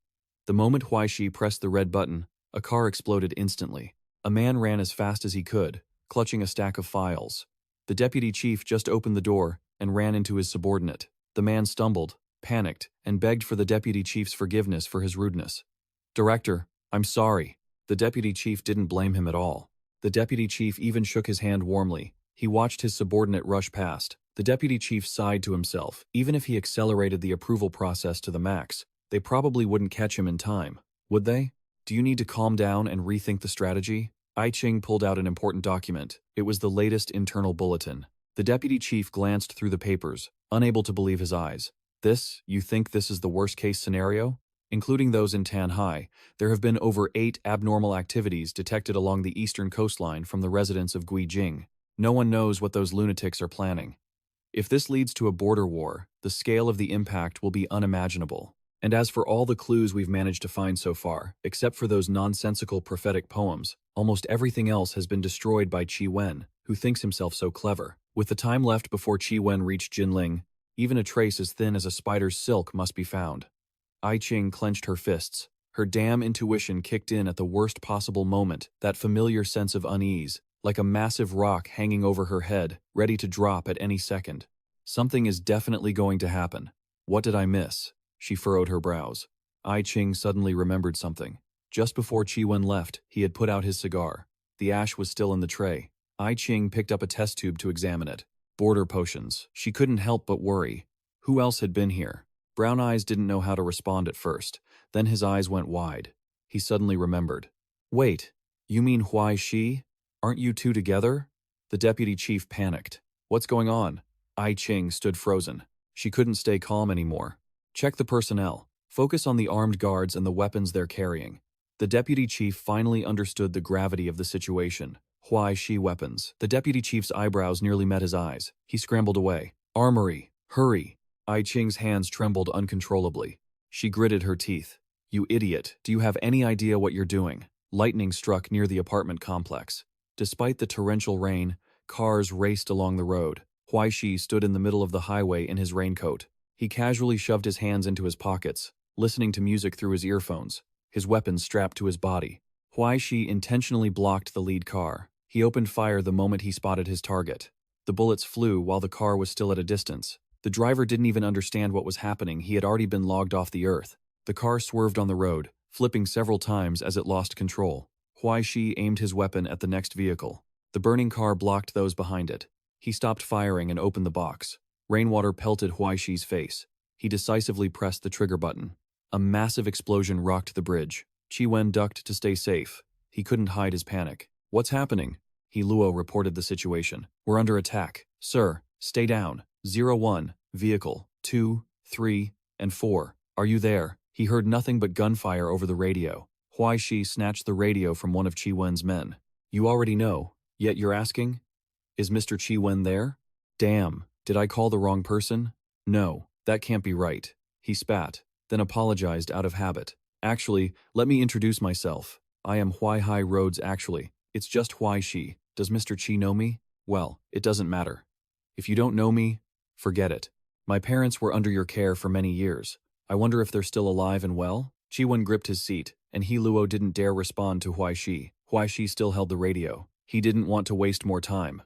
The moment Huai Shi pressed the red button, A car exploded instantly. A man ran as fast as he could, clutching a stack of files. The deputy chief just opened the door and ran into his subordinate. The man stumbled, panicked, and begged for the deputy chief's forgiveness for his rudeness. "Director, I'm sorry." The deputy chief didn't blame him at all. The deputy chief even shook his hand warmly. He watched his subordinate rush past. The deputy chief sighed to himself. Even if he accelerated the approval process to the max, they probably wouldn't catch him in time, would they? "Do you need to calm down and rethink the strategy?" I Ching pulled out an important document. It was the latest internal bulletin. The deputy chief glanced through the papers, unable to believe his eyes. You think this is the worst-case scenario? Including those in Tanhai, there have been over 8 abnormal activities detected along the eastern coastline from the residents of Guijing. No one knows what those lunatics are planning. If this leads to a border war, the scale of the impact will be unimaginable. And as for all the clues we've managed to find so far, except for those nonsensical prophetic poems, almost everything else has been destroyed by Qi Wen, who thinks himself so clever. With the time left before Qi Wen reached Jinling, even a trace as thin as a spider's silk must be found. I Ching clenched her fists. Her damn intuition kicked in at the worst possible moment, that familiar sense of unease, like a massive rock hanging over her head, ready to drop at any second. Something is definitely going to happen. What did I miss? She furrowed her brows. I Ching suddenly remembered something. Just before Qi Wen left, he had put out his cigar. The ash was still in the tray. I Ching picked up a test tube to examine it. Border potions. She couldn't help but worry. Who else had been here? Brown Eyes didn't know how to respond at first. Then his eyes went wide. He suddenly remembered. Wait, you mean Huai Shi? Aren't you two together? The deputy chief panicked. What's going on? I Ching stood frozen. She couldn't stay calm anymore. Check the personnel. Focus on the armed guards and the weapons they're carrying. The deputy chief finally understood the gravity of the situation. Huai Shi weapons. The deputy chief's eyebrows nearly met his eyes. He scrambled away. Armory. Hurry. I Ching's hands trembled uncontrollably. She gritted her teeth. You idiot. Do you have any idea what you're doing? Lightning struck near the apartment complex. Despite the torrential rain, cars raced along the road. Huai Shi stood in the middle of the highway in his raincoat. He casually shoved his hands into his pockets, listening to music through his earphones, his weapons strapped to his body. Huai Shi intentionally blocked the lead car. He opened fire the moment he spotted his target. The bullets flew while the car was still at a distance. The driver didn't even understand what was happening. He had already been logged off the earth. The car swerved on the road, flipping several times as it lost control. Huai Shi aimed his weapon at the next vehicle. The burning car blocked those behind it. He stopped firing and opened the box. Rainwater pelted Huai Shi's face. He decisively pressed the trigger button. A massive explosion rocked the bridge. Qi Wen ducked to stay safe. He couldn't hide his panic. What's happening? He Luo reported the situation. We're under attack. Sir, stay down. 01, vehicle, 2, 3, and 4. Are you there? He heard nothing but gunfire over the radio. Huai Shi snatched the radio from one of Qi Wen's men. You already know, yet you're asking? Is Mr. Qi Wen there? Damn, did I call the wrong person? No, that can't be right. He spat, then apologized out of habit. Actually, let me introduce myself. I am Huai Hai Rhodes actually. It's just Huai Shi. Does Mr. Qi know me? Well, it doesn't matter. If you don't know me, forget it. My parents were under your care for many years. I wonder if they're still alive and well? Qi Wen gripped his seat, and He Luo didn't dare respond to Huai Shi. Huai Shi still held the radio. He didn't want to waste more time.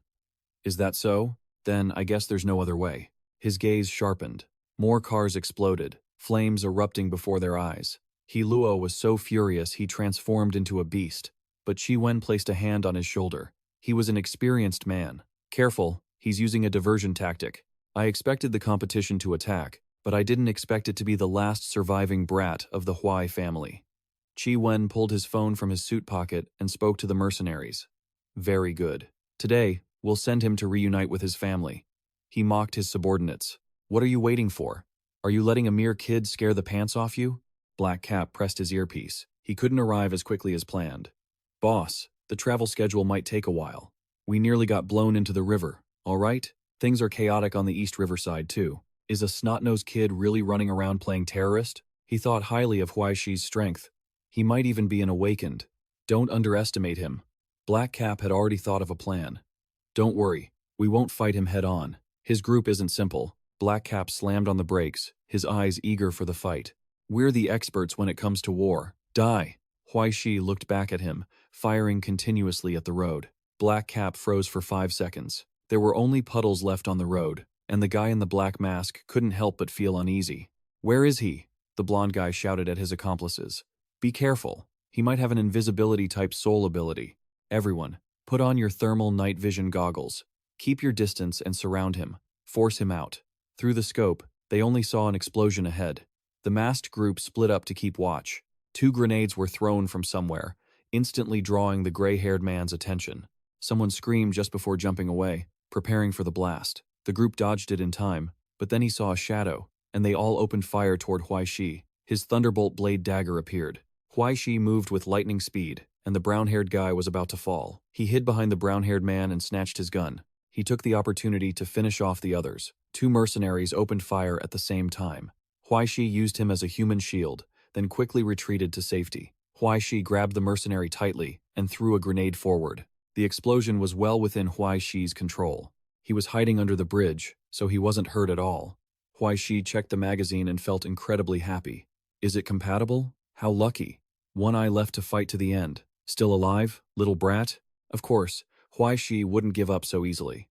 Is that so? Then I guess there's no other way. His gaze sharpened. More cars exploded, flames erupting before their eyes. He Luo was so furious he transformed into a beast. But Qi Wen placed a hand on his shoulder. He was an experienced man. Careful, he's using a diversion tactic. I expected the competition to attack, but I didn't expect it to be the last surviving brat of the Huai family. Qi Wen pulled his phone from his suit pocket and spoke to the mercenaries. Very good. Today, we'll send him to reunite with his family. He mocked his subordinates. What are you waiting for? Are you letting a mere kid scare the pants off you? Black Cap pressed his earpiece. He couldn't arrive as quickly as planned. Boss, the travel schedule might take a while. We nearly got blown into the river, all right? Things are chaotic on the East Riverside too. Is a snot-nosed kid really running around playing terrorist? He thought highly of Huai Shi's strength. He might even be an awakened. Don't underestimate him. Black Cap had already thought of a plan. Don't worry, we won't fight him head-on. His group isn't simple. Black Cap slammed on the brakes, his eyes eager for the fight. We're the experts when it comes to war. Die. Huai Shi looked back at him, firing continuously at the road. Black Cap froze for 5 seconds. There were only puddles left on the road, and the guy in the black mask couldn't help but feel uneasy. "Where is he?" the blonde guy shouted at his accomplices. "Be careful. He might have an invisibility-type soul ability. Everyone, put on your thermal night vision goggles. Keep your distance and surround him. Force him out." Through the scope, they only saw an explosion ahead. The masked group split up to keep watch. 2 grenades were thrown from somewhere, instantly drawing the gray-haired man's attention. Someone screamed just before jumping away, preparing for the blast. The group dodged it in time, but then he saw a shadow, and they all opened fire toward Huai Shi. His thunderbolt blade dagger appeared. Huai Shi moved with lightning speed, and the brown-haired guy was about to fall. He hid behind the brown-haired man and snatched his gun. He took the opportunity to finish off the others. 2 mercenaries opened fire at the same time. Huai Shi used him as a human shield, then quickly retreated to safety. Huai Shi grabbed the mercenary tightly and threw a grenade forward. The explosion was well within Huai Shi's control. He was hiding under the bridge, so he wasn't hurt at all. Huai Shi checked the magazine and felt incredibly happy. Is it compatible? How lucky. One eye left to fight to the end. Still alive, little brat? Of course, Huai Shi wouldn't give up so easily.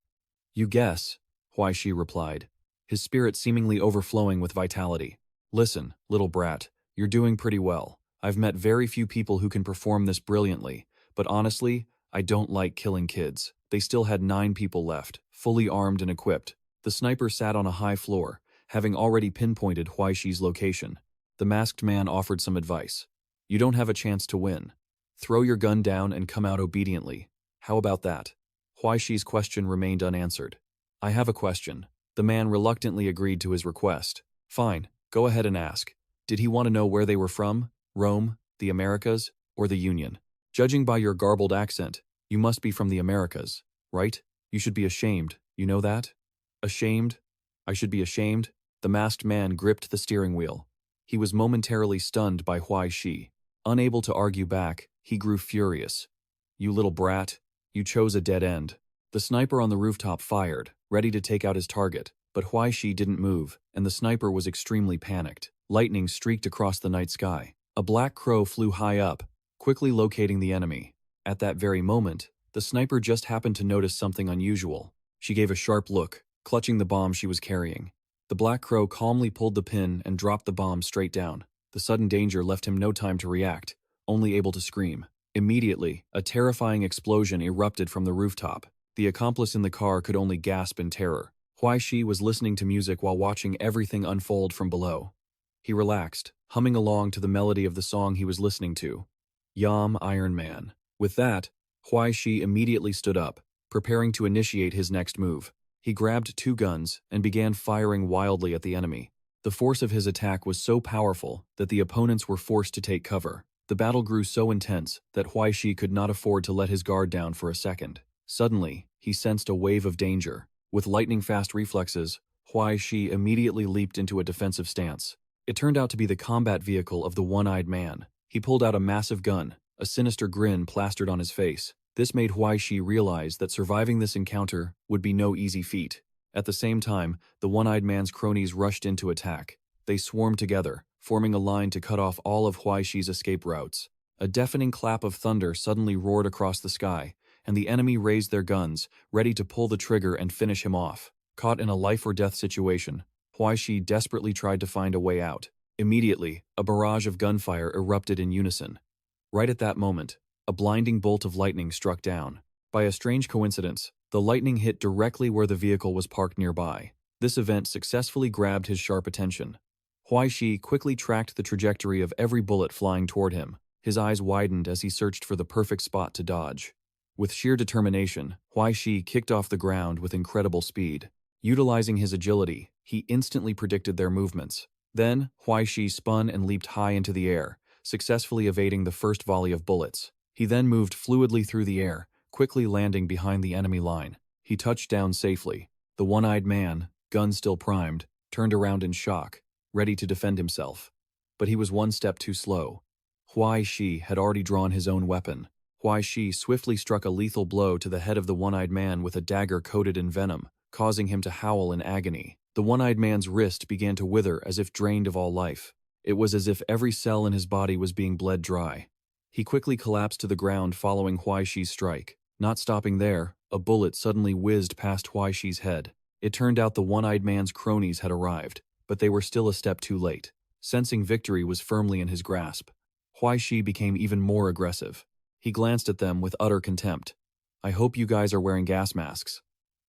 "You guess," Huai Shi replied, his spirit seemingly overflowing with vitality. "Listen, little brat, you're doing pretty well. I've met very few people who can perform this brilliantly, but honestly, I don't like killing kids." They still had 9 people left, fully armed and equipped. The sniper sat on a high floor, having already pinpointed Huai Shi's location. The masked man offered some advice. "You don't have a chance to win. Throw your gun down and come out obediently. How about that?" Huai Shi's question remained unanswered. "I have a question." The man reluctantly agreed to his request. "Fine, go ahead and ask. Did he want to know where they were from? Rome, the Americas, or the Union? Judging by your garbled accent, you must be from the Americas, right? You should be ashamed, you know that?" "Ashamed? I should be ashamed?" The masked man gripped the steering wheel. He was momentarily stunned by Huai Shi. Unable to argue back, he grew furious. "You little brat, you chose a dead end." The sniper on the rooftop fired, ready to take out his target, but Huai Shi didn't move, and the sniper was extremely panicked. Lightning streaked across the night sky. A black crow flew high up, quickly locating the enemy. At that very moment, the sniper just happened to notice something unusual. She gave a sharp look, clutching the bomb she was carrying. The black crow calmly pulled the pin and dropped the bomb straight down. The sudden danger left him no time to react, only able to scream. Immediately, a terrifying explosion erupted from the rooftop. The accomplice in the car could only gasp in terror. Huai Shi was listening to music while watching everything unfold from below. He relaxed, humming along to the melody of the song he was listening to. "Yam Iron Man." With that, Huai Shi immediately stood up, preparing to initiate his next move. He grabbed 2 guns and began firing wildly at the enemy. The force of his attack was so powerful that the opponents were forced to take cover. The battle grew so intense that Huai Shi could not afford to let his guard down for a second. Suddenly, he sensed a wave of danger. With lightning-fast reflexes, Huai Shi immediately leaped into a defensive stance. It turned out to be the combat vehicle of the one-eyed man. He pulled out a massive gun, a sinister grin plastered on his face. This made Huai Shi realize that surviving this encounter would be no easy feat. At the same time, the one-eyed man's cronies rushed in to attack. They swarmed together, forming a line to cut off all of Huai Shi's escape routes. A deafening clap of thunder suddenly roared across the sky, and the enemy raised their guns, ready to pull the trigger and finish him off. Caught in a life-or-death situation, Huai Shi desperately tried to find a way out. Immediately, a barrage of gunfire erupted in unison. Right at that moment, a blinding bolt of lightning struck down. By a strange coincidence, the lightning hit directly where the vehicle was parked nearby. This event successfully grabbed his sharp attention. Huai Shi quickly tracked the trajectory of every bullet flying toward him. His eyes widened as he searched for the perfect spot to dodge. With sheer determination, Huai Shi kicked off the ground with incredible speed. Utilizing his agility, he instantly predicted their movements. Then, Huai Shi spun and leaped high into the air, successfully evading the first volley of bullets. He then moved fluidly through the air, quickly landing behind the enemy line. He touched down safely. The one-eyed man, gun still primed, turned around in shock, ready to defend himself. But he was one step too slow. Huai Shi had already drawn his own weapon. Huai Shi swiftly struck a lethal blow to the head of the one-eyed man with a dagger coated in venom, causing him to howl in agony. The one-eyed man's wrist began to wither as if drained of all life. It was as if every cell in his body was being bled dry. He quickly collapsed to the ground following Huai Shi's strike. Not stopping there, a bullet suddenly whizzed past Huai Shi's head. It turned out the one-eyed man's cronies had arrived, but they were still a step too late. Sensing victory was firmly in his grasp, Huai Shi became even more aggressive. He glanced at them with utter contempt. "I hope you guys are wearing gas masks."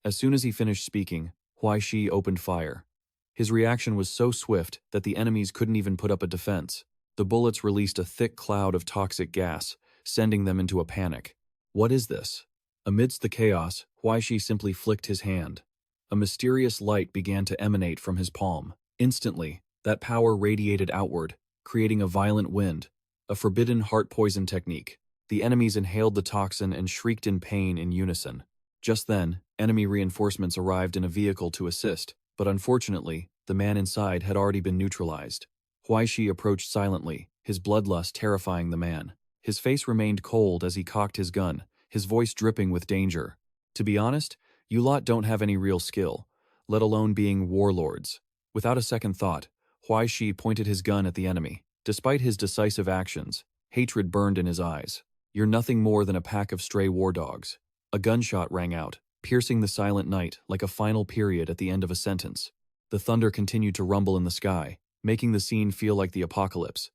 As soon as he finished speaking, Huai Shi opened fire. His reaction was so swift that the enemies couldn't even put up a defense. The bullets released a thick cloud of toxic gas, sending them into a panic. What is this? Amidst the chaos, Huai Shi simply flicked his hand. A mysterious light began to emanate from his palm. Instantly, that power radiated outward, creating a violent wind, a forbidden heart poison technique. The enemies inhaled the toxin and shrieked in pain in unison. Just then, enemy reinforcements arrived in a vehicle to assist, but unfortunately, the man inside had already been neutralized. Huai Shi approached silently, his bloodlust terrifying the man. His face remained cold as he cocked his gun, his voice dripping with danger. "To be honest, you lot don't have any real skill, let alone being warlords." Without a second thought, Huai Shi pointed his gun at the enemy. Despite his decisive actions, hatred burned in his eyes. "You're nothing more than a pack of stray war dogs." A gunshot rang out, piercing the silent night like a final period at the end of a sentence. The thunder continued to rumble in the sky, making the scene feel like the apocalypse.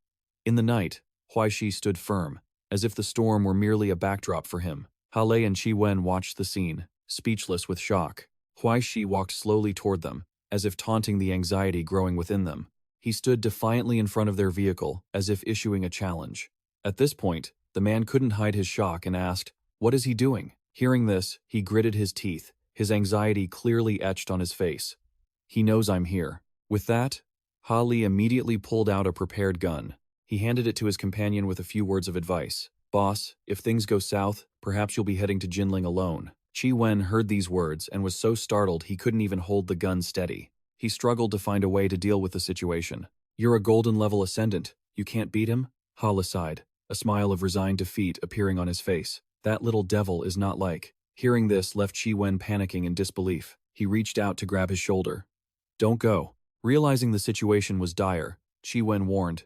In the night, Huai Shi stood firm, as if the storm were merely a backdrop for him. Hale and Qi Wen watched the scene, speechless with shock. Huai Shi walked slowly toward them, as if taunting the anxiety growing within them. He stood defiantly in front of their vehicle, as if issuing a challenge. At this point, the man couldn't hide his shock and asked, "What is he doing?" Hearing this, he gritted his teeth, his anxiety clearly etched on his face. "He knows I'm here." With that, Li immediately pulled out a prepared gun. He handed it to his companion with a few words of advice. "Boss, if things go south, perhaps you'll be heading to Jinling alone." Qi Wen heard these words and was so startled he couldn't even hold the gun steady. He struggled to find a way to deal with the situation. "You're a golden level ascendant. You can't beat him?" Hala sighed, a smile of resigned defeat appearing on his face. "That little devil is not like." Hearing this left Qi Wen panicking in disbelief. He reached out to grab his shoulder. "Don't go." Realizing the situation was dire, Qi Wen warned,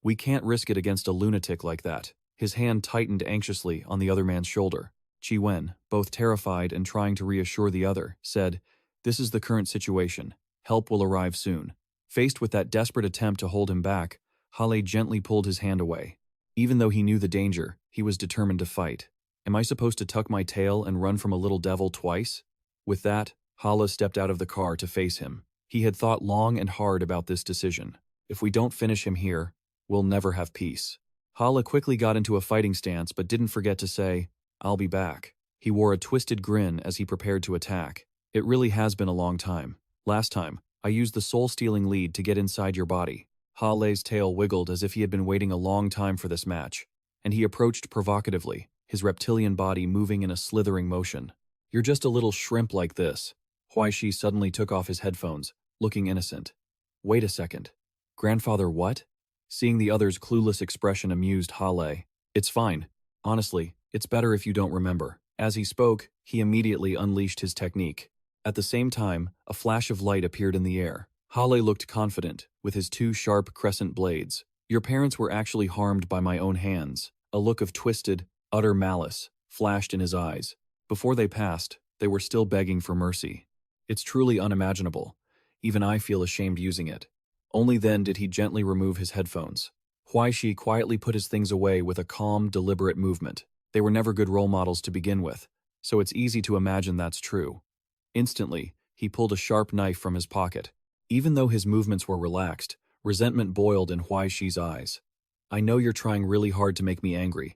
"We can't risk it against a lunatic like that." His hand tightened anxiously on the other man's shoulder. Qi Wen, both terrified and trying to reassure the other, said, "This is the current situation. Help will arrive soon." Faced with that desperate attempt to hold him back, Hale gently pulled his hand away. Even though he knew the danger, he was determined to fight. "Am I supposed to tuck my tail and run from a little devil twice?" With that, Hala stepped out of the car to face him. He had thought long and hard about this decision. "If we don't finish him here, we'll never have peace." Hala quickly got into a fighting stance but didn't forget to say, "I'll be back." He wore a twisted grin as he prepared to attack. "It really has been a long time. Last time, I used the soul-stealing lead to get inside your body." Hale's tail wiggled as if he had been waiting a long time for this match, and he approached provocatively, his reptilian body moving in a slithering motion. "You're just a little shrimp like this." Huai Shi suddenly took off his headphones, looking innocent. "Wait a second. Grandfather what?" Seeing the other's clueless expression amused Hale. "It's fine. Honestly, it's better if you don't remember." As he spoke, he immediately unleashed his technique. At the same time, a flash of light appeared in the air. Hale looked confident, with his two sharp crescent blades. "Your parents were actually harmed by my own hands." A look of twisted, utter malice flashed in his eyes. Before they passed, they were still begging for mercy. It's truly unimaginable. Even I feel ashamed using it. Only then did he gently remove his headphones. Huai Shi quietly put his things away with a calm, deliberate movement. They were never good role models to begin with, so it's easy to imagine that's true. Instantly, he pulled a sharp knife from his pocket. Even though his movements were relaxed, resentment boiled in Huai Shi's eyes. "I know you're trying really hard to make me angry,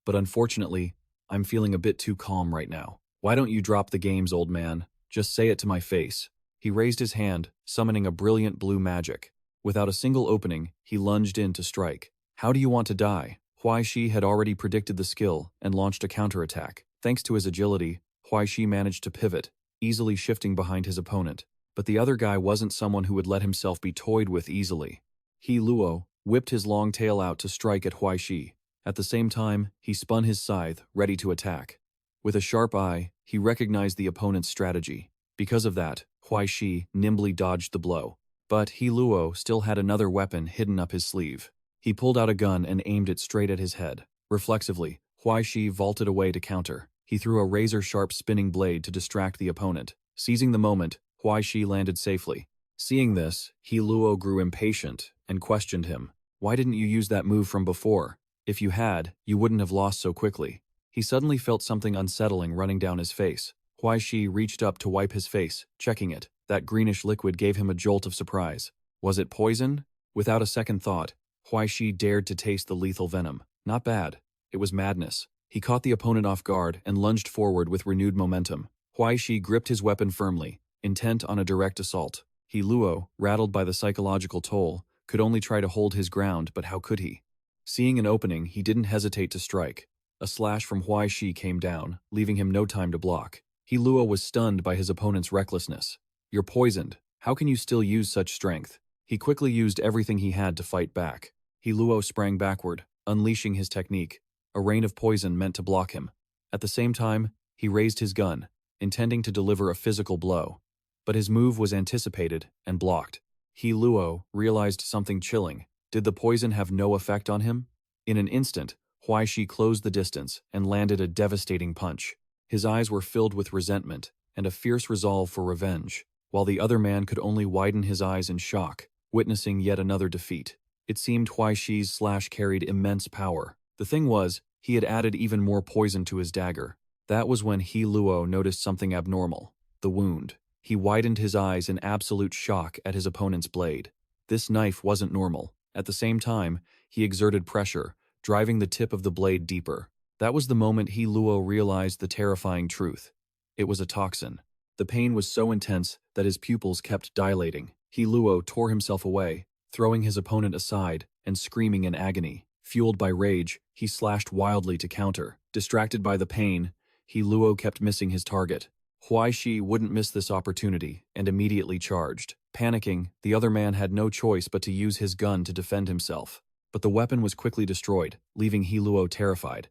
but unfortunately, I'm feeling a bit too calm right now. Why don't you drop the games, old man? Just say it to my face." He raised his hand, summoning a brilliant blue magic. Without a single opening, he lunged in to strike. "How do you want to die?" Huai Shi had already predicted the skill and launched a counterattack. Thanks to his agility, Huai Shi managed to pivot, easily shifting behind his opponent. But the other guy wasn't someone who would let himself be toyed with easily. He Luo whipped his long tail out to strike at Huai Shi. At the same time, he spun his scythe, ready to attack. With a sharp eye, he recognized the opponent's strategy. Because of that, Huai Shi nimbly dodged the blow. But He Luo still had another weapon hidden up his sleeve. He pulled out a gun and aimed it straight at his head. Reflexively, Huai Shi vaulted away to counter. He threw a razor-sharp spinning blade to distract the opponent. Seizing the moment, Huai Shi landed safely. Seeing this, He Luo grew impatient and questioned him. Why didn't you use that move from before? If you had, you wouldn't have lost so quickly. He suddenly felt something unsettling running down his face. Huai Shi reached up to wipe his face, checking it. That greenish liquid gave him a jolt of surprise. Was it poison? Without a second thought, Huai Shi dared to taste the lethal venom. Not bad. It was madness. He caught the opponent off guard and lunged forward with renewed momentum. Huai Shi gripped his weapon firmly, intent on a direct assault. He Luo, rattled by the psychological toll, could only try to hold his ground, but how could he? Seeing an opening, he didn't hesitate to strike. A slash from Huai Shi came down, leaving him no time to block. He Luo was stunned by his opponent's recklessness. You're poisoned. How can you still use such strength? He quickly used everything he had to fight back. He Luo sprang backward, unleashing his technique. A rain of poison meant to block him. At the same time, he raised his gun, intending to deliver a physical blow. But his move was anticipated and blocked. He Luo realized something chilling. Did the poison have no effect on him? In an instant, Huai Shi closed the distance and landed a devastating punch. His eyes were filled with resentment and a fierce resolve for revenge, while the other man could only widen his eyes in shock, witnessing yet another defeat. It seemed Huai Shi's slash carried immense power. The thing was, he had added even more poison to his dagger. That was when He Luo noticed something abnormal. The wound. He widened his eyes in absolute shock at his opponent's blade. This knife wasn't normal. At the same time, he exerted pressure, driving the tip of the blade deeper. That was the moment He Luo realized the terrifying truth. It was a toxin. The pain was so intense that his pupils kept dilating. He Luo tore himself away, throwing his opponent aside and screaming in agony. Fueled by rage, he slashed wildly to counter. Distracted by the pain, He Luo kept missing his target. Huai Shi wouldn't miss this opportunity and immediately charged. Panicking, the other man had no choice but to use his gun to defend himself. But the weapon was quickly destroyed, leaving He Luo terrified.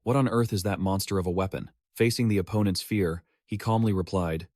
What on earth is that monster of a weapon? Facing the opponent's fear, he calmly replied,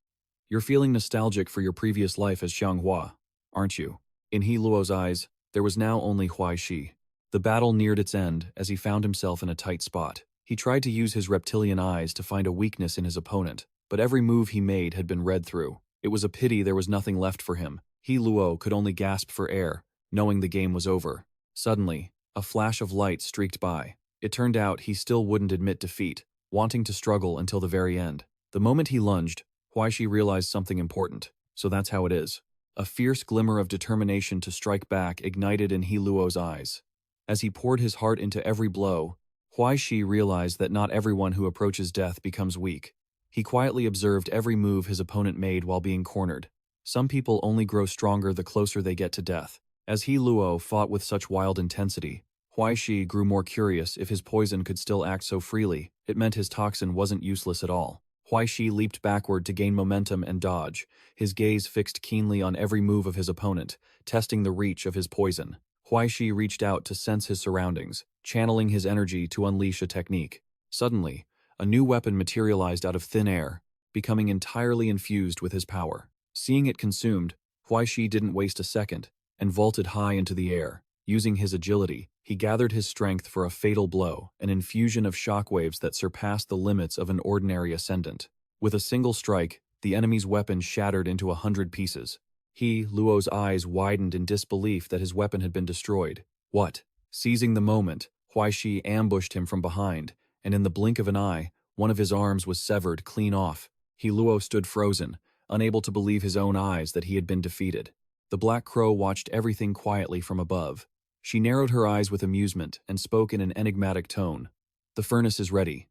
"You're feeling nostalgic for your previous life as Xianghua, aren't you?" In He Luo's eyes, there was now only Huai Shi. The battle neared its end as he found himself in a tight spot. He tried to use his reptilian eyes to find a weakness in his opponent, but every move he made had been read through. It was a pity there was nothing left for him. He Luo could only gasp for air, knowing the game was over. Suddenly, a flash of light streaked by. It turned out he still wouldn't admit defeat, wanting to struggle until the very end. The moment he lunged, Huai Shi realized something important. So that's how it is. A fierce glimmer of determination to strike back ignited in He Luo's eyes. As he poured his heart into every blow, Huai Shi realized that not everyone who approaches death becomes weak. He quietly observed every move his opponent made while being cornered. Some people only grow stronger the closer they get to death. As He Luo fought with such wild intensity, Huai Shi grew more curious if his poison could still act so freely. It meant his toxin wasn't useless at all. Huai Shi leaped backward to gain momentum and dodge, his gaze fixed keenly on every move of his opponent, testing the reach of his poison. Huai Shi reached out to sense his surroundings, channeling his energy to unleash a technique. Suddenly, a new weapon materialized out of thin air, becoming entirely infused with his power. Seeing it consumed, Huai Shi didn't waste a second and vaulted high into the air. Using his agility, he gathered his strength for a fatal blow, an infusion of shockwaves that surpassed the limits of an ordinary ascendant. With a single strike, the enemy's weapon shattered into 100 pieces. He Luo's eyes widened in disbelief that his weapon had been destroyed. What? Seizing the moment, Huai Shi ambushed him from behind, and in the blink of an eye, one of his arms was severed clean off. He Luo stood frozen, unable to believe his own eyes that he had been defeated. The Black Crow watched everything quietly from above. She narrowed her eyes with amusement and spoke in an enigmatic tone. "The furnace is ready."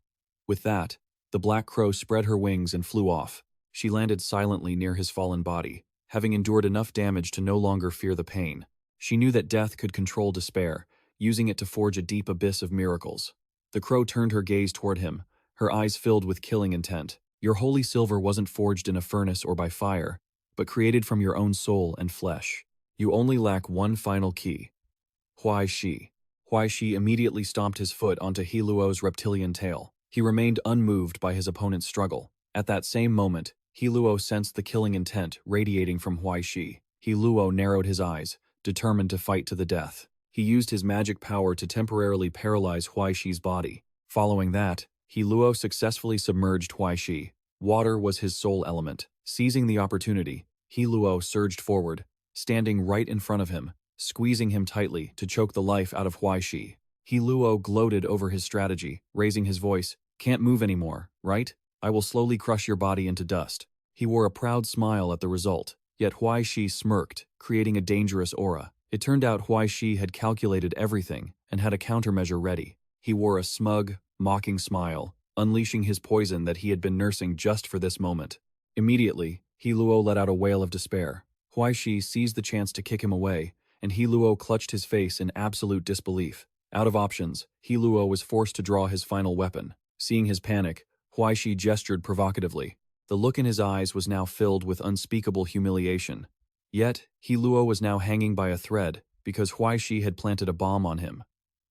With that, the Black Crow spread her wings and flew off. She landed silently near his fallen body, having endured enough damage to no longer fear the pain. She knew that death could control despair, using it to forge a deep abyss of miracles. The crow turned her gaze toward him, her eyes filled with killing intent. "Your holy silver wasn't forged in a furnace or by fire, but created from your own soul and flesh. You only lack one final key." Huai Shi. Huai Shi immediately stomped his foot onto He Luo's reptilian tail. He remained unmoved by his opponent's struggle. At that same moment, He Luo sensed the killing intent radiating from Huai Shi. He Luo narrowed his eyes, determined to fight to the death. He used his magic power to temporarily paralyze Huai Shi's body. Following that, He Luo successfully submerged Huai Shi. Water was his sole element. Seizing the opportunity, He Luo surged forward, standing right in front of him, squeezing him tightly to choke the life out of Huai Shi. He Luo gloated over his strategy, raising his voice, "Can't move anymore, right? I will slowly crush your body into dust." He wore a proud smile at the result, yet Huai Shi smirked, creating a dangerous aura. It turned out Huai Shi had calculated everything and had a countermeasure ready. He wore a smug, mocking smile, unleashing his poison that he had been nursing just for this moment. Immediately, He Luo let out a wail of despair. Huai Shi seized the chance to kick him away, and He Luo clutched his face in absolute disbelief. Out of options, He Luo was forced to draw his final weapon. Seeing his panic, Huai Shi gestured provocatively. The look in his eyes was now filled with unspeakable humiliation. Yet, He Luo was now hanging by a thread because Huai Shi had planted a bomb on him.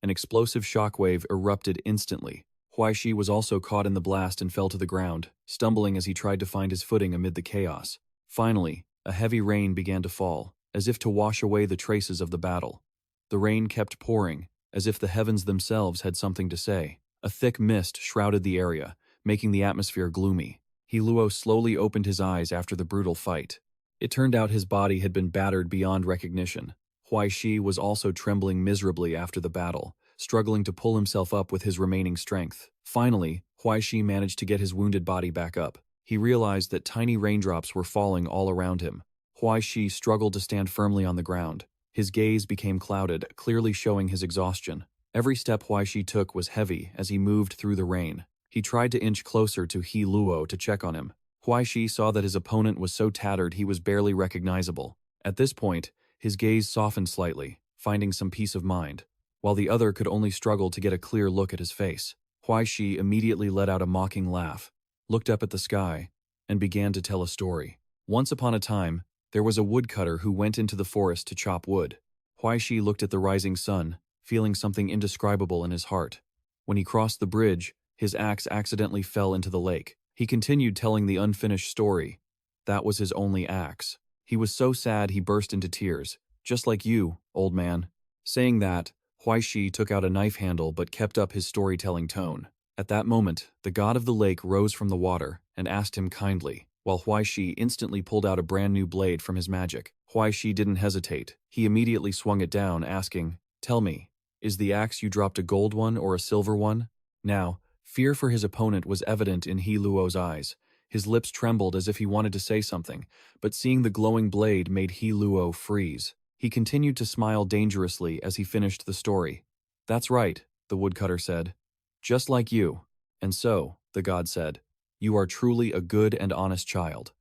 An explosive shockwave erupted instantly. Huai Shi was also caught in the blast and fell to the ground, stumbling as he tried to find his footing amid the chaos. Finally, a heavy rain began to fall, as if to wash away the traces of the battle. The rain kept pouring, as if the heavens themselves had something to say. A thick mist shrouded the area, making the atmosphere gloomy. He Luo slowly opened his eyes after the brutal fight. It turned out his body had been battered beyond recognition. Huai Shi was also trembling miserably after the battle, struggling to pull himself up with his remaining strength. Finally, Huai Shi managed to get his wounded body back up. He realized that tiny raindrops were falling all around him. Huai Shi struggled to stand firmly on the ground. His gaze became clouded, clearly showing his exhaustion. Every step Huai Shi took was heavy as he moved through the rain. He tried to inch closer to He Luo to check on him. Huai Shi saw that his opponent was so tattered he was barely recognizable. At this point, his gaze softened slightly, finding some peace of mind, while the other could only struggle to get a clear look at his face. Huai Shi immediately let out a mocking laugh, looked up at the sky, and began to tell a story. Once upon a time, there was a woodcutter who went into the forest to chop wood. Huai Shi looked at the rising sun, feeling something indescribable in his heart. When he crossed the bridge, his axe accidentally fell into the lake. He continued telling the unfinished story. That was his only axe. He was so sad he burst into tears. "Just like you, old man." Saying that, Huai Shi took out a knife handle but kept up his storytelling tone. At that moment, the god of the lake rose from the water and asked him kindly, while Huai Shi instantly pulled out a brand new blade from his magic. Huai Shi didn't hesitate. He immediately swung it down, asking, "Tell me, is the axe you dropped a gold one or a silver one?" Now, fear for his opponent was evident in He Luo's eyes. His lips trembled as if he wanted to say something, but seeing the glowing blade made He Luo freeze. He continued to smile dangerously as he finished the story. "That's right," the woodcutter said. "Just like you." "And so," the god said, "you are truly a good and honest child."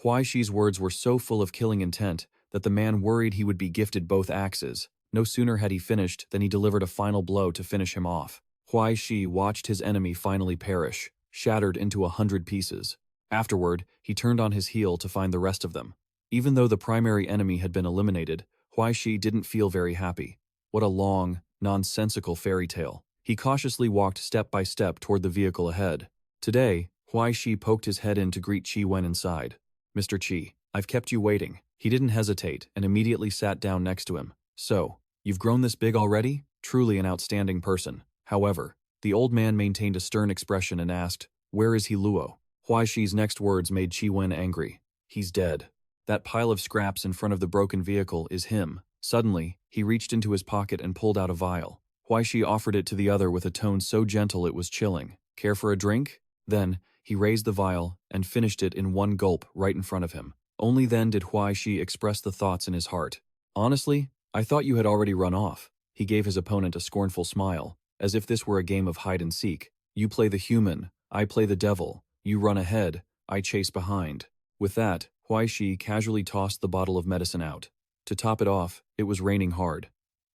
Huai Shi's words were so full of killing intent that the man worried he would be gifted both axes. No sooner had he finished than he delivered a final blow to finish him off. Huai Shi watched his enemy finally perish, shattered into 100 pieces. Afterward, he turned on his heel to find the rest of them. Even though the primary enemy had been eliminated, Huai Shi didn't feel very happy. What a long, nonsensical fairy tale. He cautiously walked step by step toward the vehicle ahead. Today, Huai Shi poked his head in to greet Qi Wen inside. "Mr. Qi, I've kept you waiting." He didn't hesitate and immediately sat down next to him. "So, you've grown this big already? Truly an outstanding person." However, the old man maintained a stern expression and asked, "Where is He Luo?" Huai Shi's next words made Qi Wen angry. "He's dead. That pile of scraps in front of the broken vehicle is him." Suddenly, he reached into his pocket and pulled out a vial. Huai Shi offered it to the other with a tone so gentle it was chilling. "Care for a drink?" Then, he raised the vial and finished it in one gulp right in front of him. Only then did Huai Shi express the thoughts in his heart. "Honestly, I thought you had already run off." He gave his opponent a scornful smile, as if this were a game of hide and seek. "You play the human, I play the devil. You run ahead, I chase behind." With that, Huai Shi casually tossed the bottle of medicine out. To top it off, it was raining hard.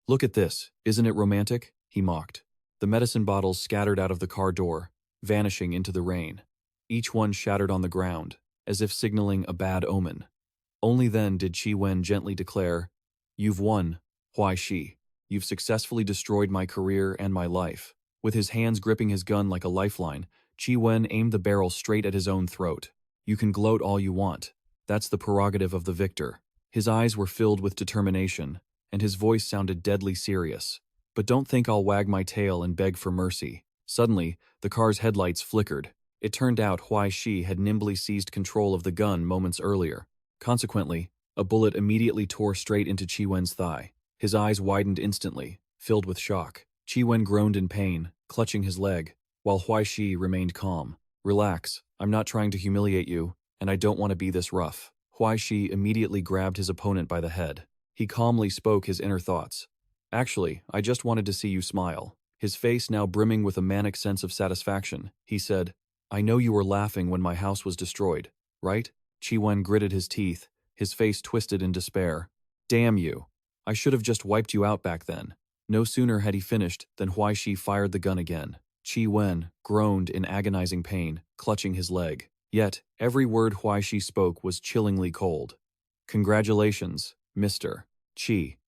"Look at this, isn't it romantic?" he mocked. The medicine bottles scattered out of the car door, vanishing into the rain. Each one shattered on the ground, as if signaling a bad omen. Only then did Qi Wen gently declare, "You've won, Huai Shi. You've successfully destroyed my career and my life." With his hands gripping his gun like a lifeline, Qi Wen aimed the barrel straight at his own throat. "You can gloat all you want. That's the prerogative of the victor." His eyes were filled with determination, and his voice sounded deadly serious. But don't think I'll wag my tail and beg for mercy. Suddenly, the car's headlights flickered. It turned out Huai Shi had nimbly seized control of the gun moments earlier. Consequently, a bullet immediately tore straight into Qi Wen's thigh. His eyes widened instantly, filled with shock. Qi Wen groaned in pain, clutching his leg, while Huai Shi remained calm. Relax, I'm not trying to humiliate you, and I don't want to be this rough. Huai Shi immediately grabbed his opponent by the head. He calmly spoke his inner thoughts. Actually, I just wanted to see you smile. His face now brimming with a manic sense of satisfaction, he said, I know you were laughing when my house was destroyed, right? Qi Wen gritted his teeth, his face twisted in despair. Damn you. I should have just wiped you out back then. No sooner had he finished than Huai Shi fired the gun again. Qi Wen groaned in agonizing pain, clutching his leg. Yet, every word Huai Shi spoke was chillingly cold. Congratulations, Mr. Qi.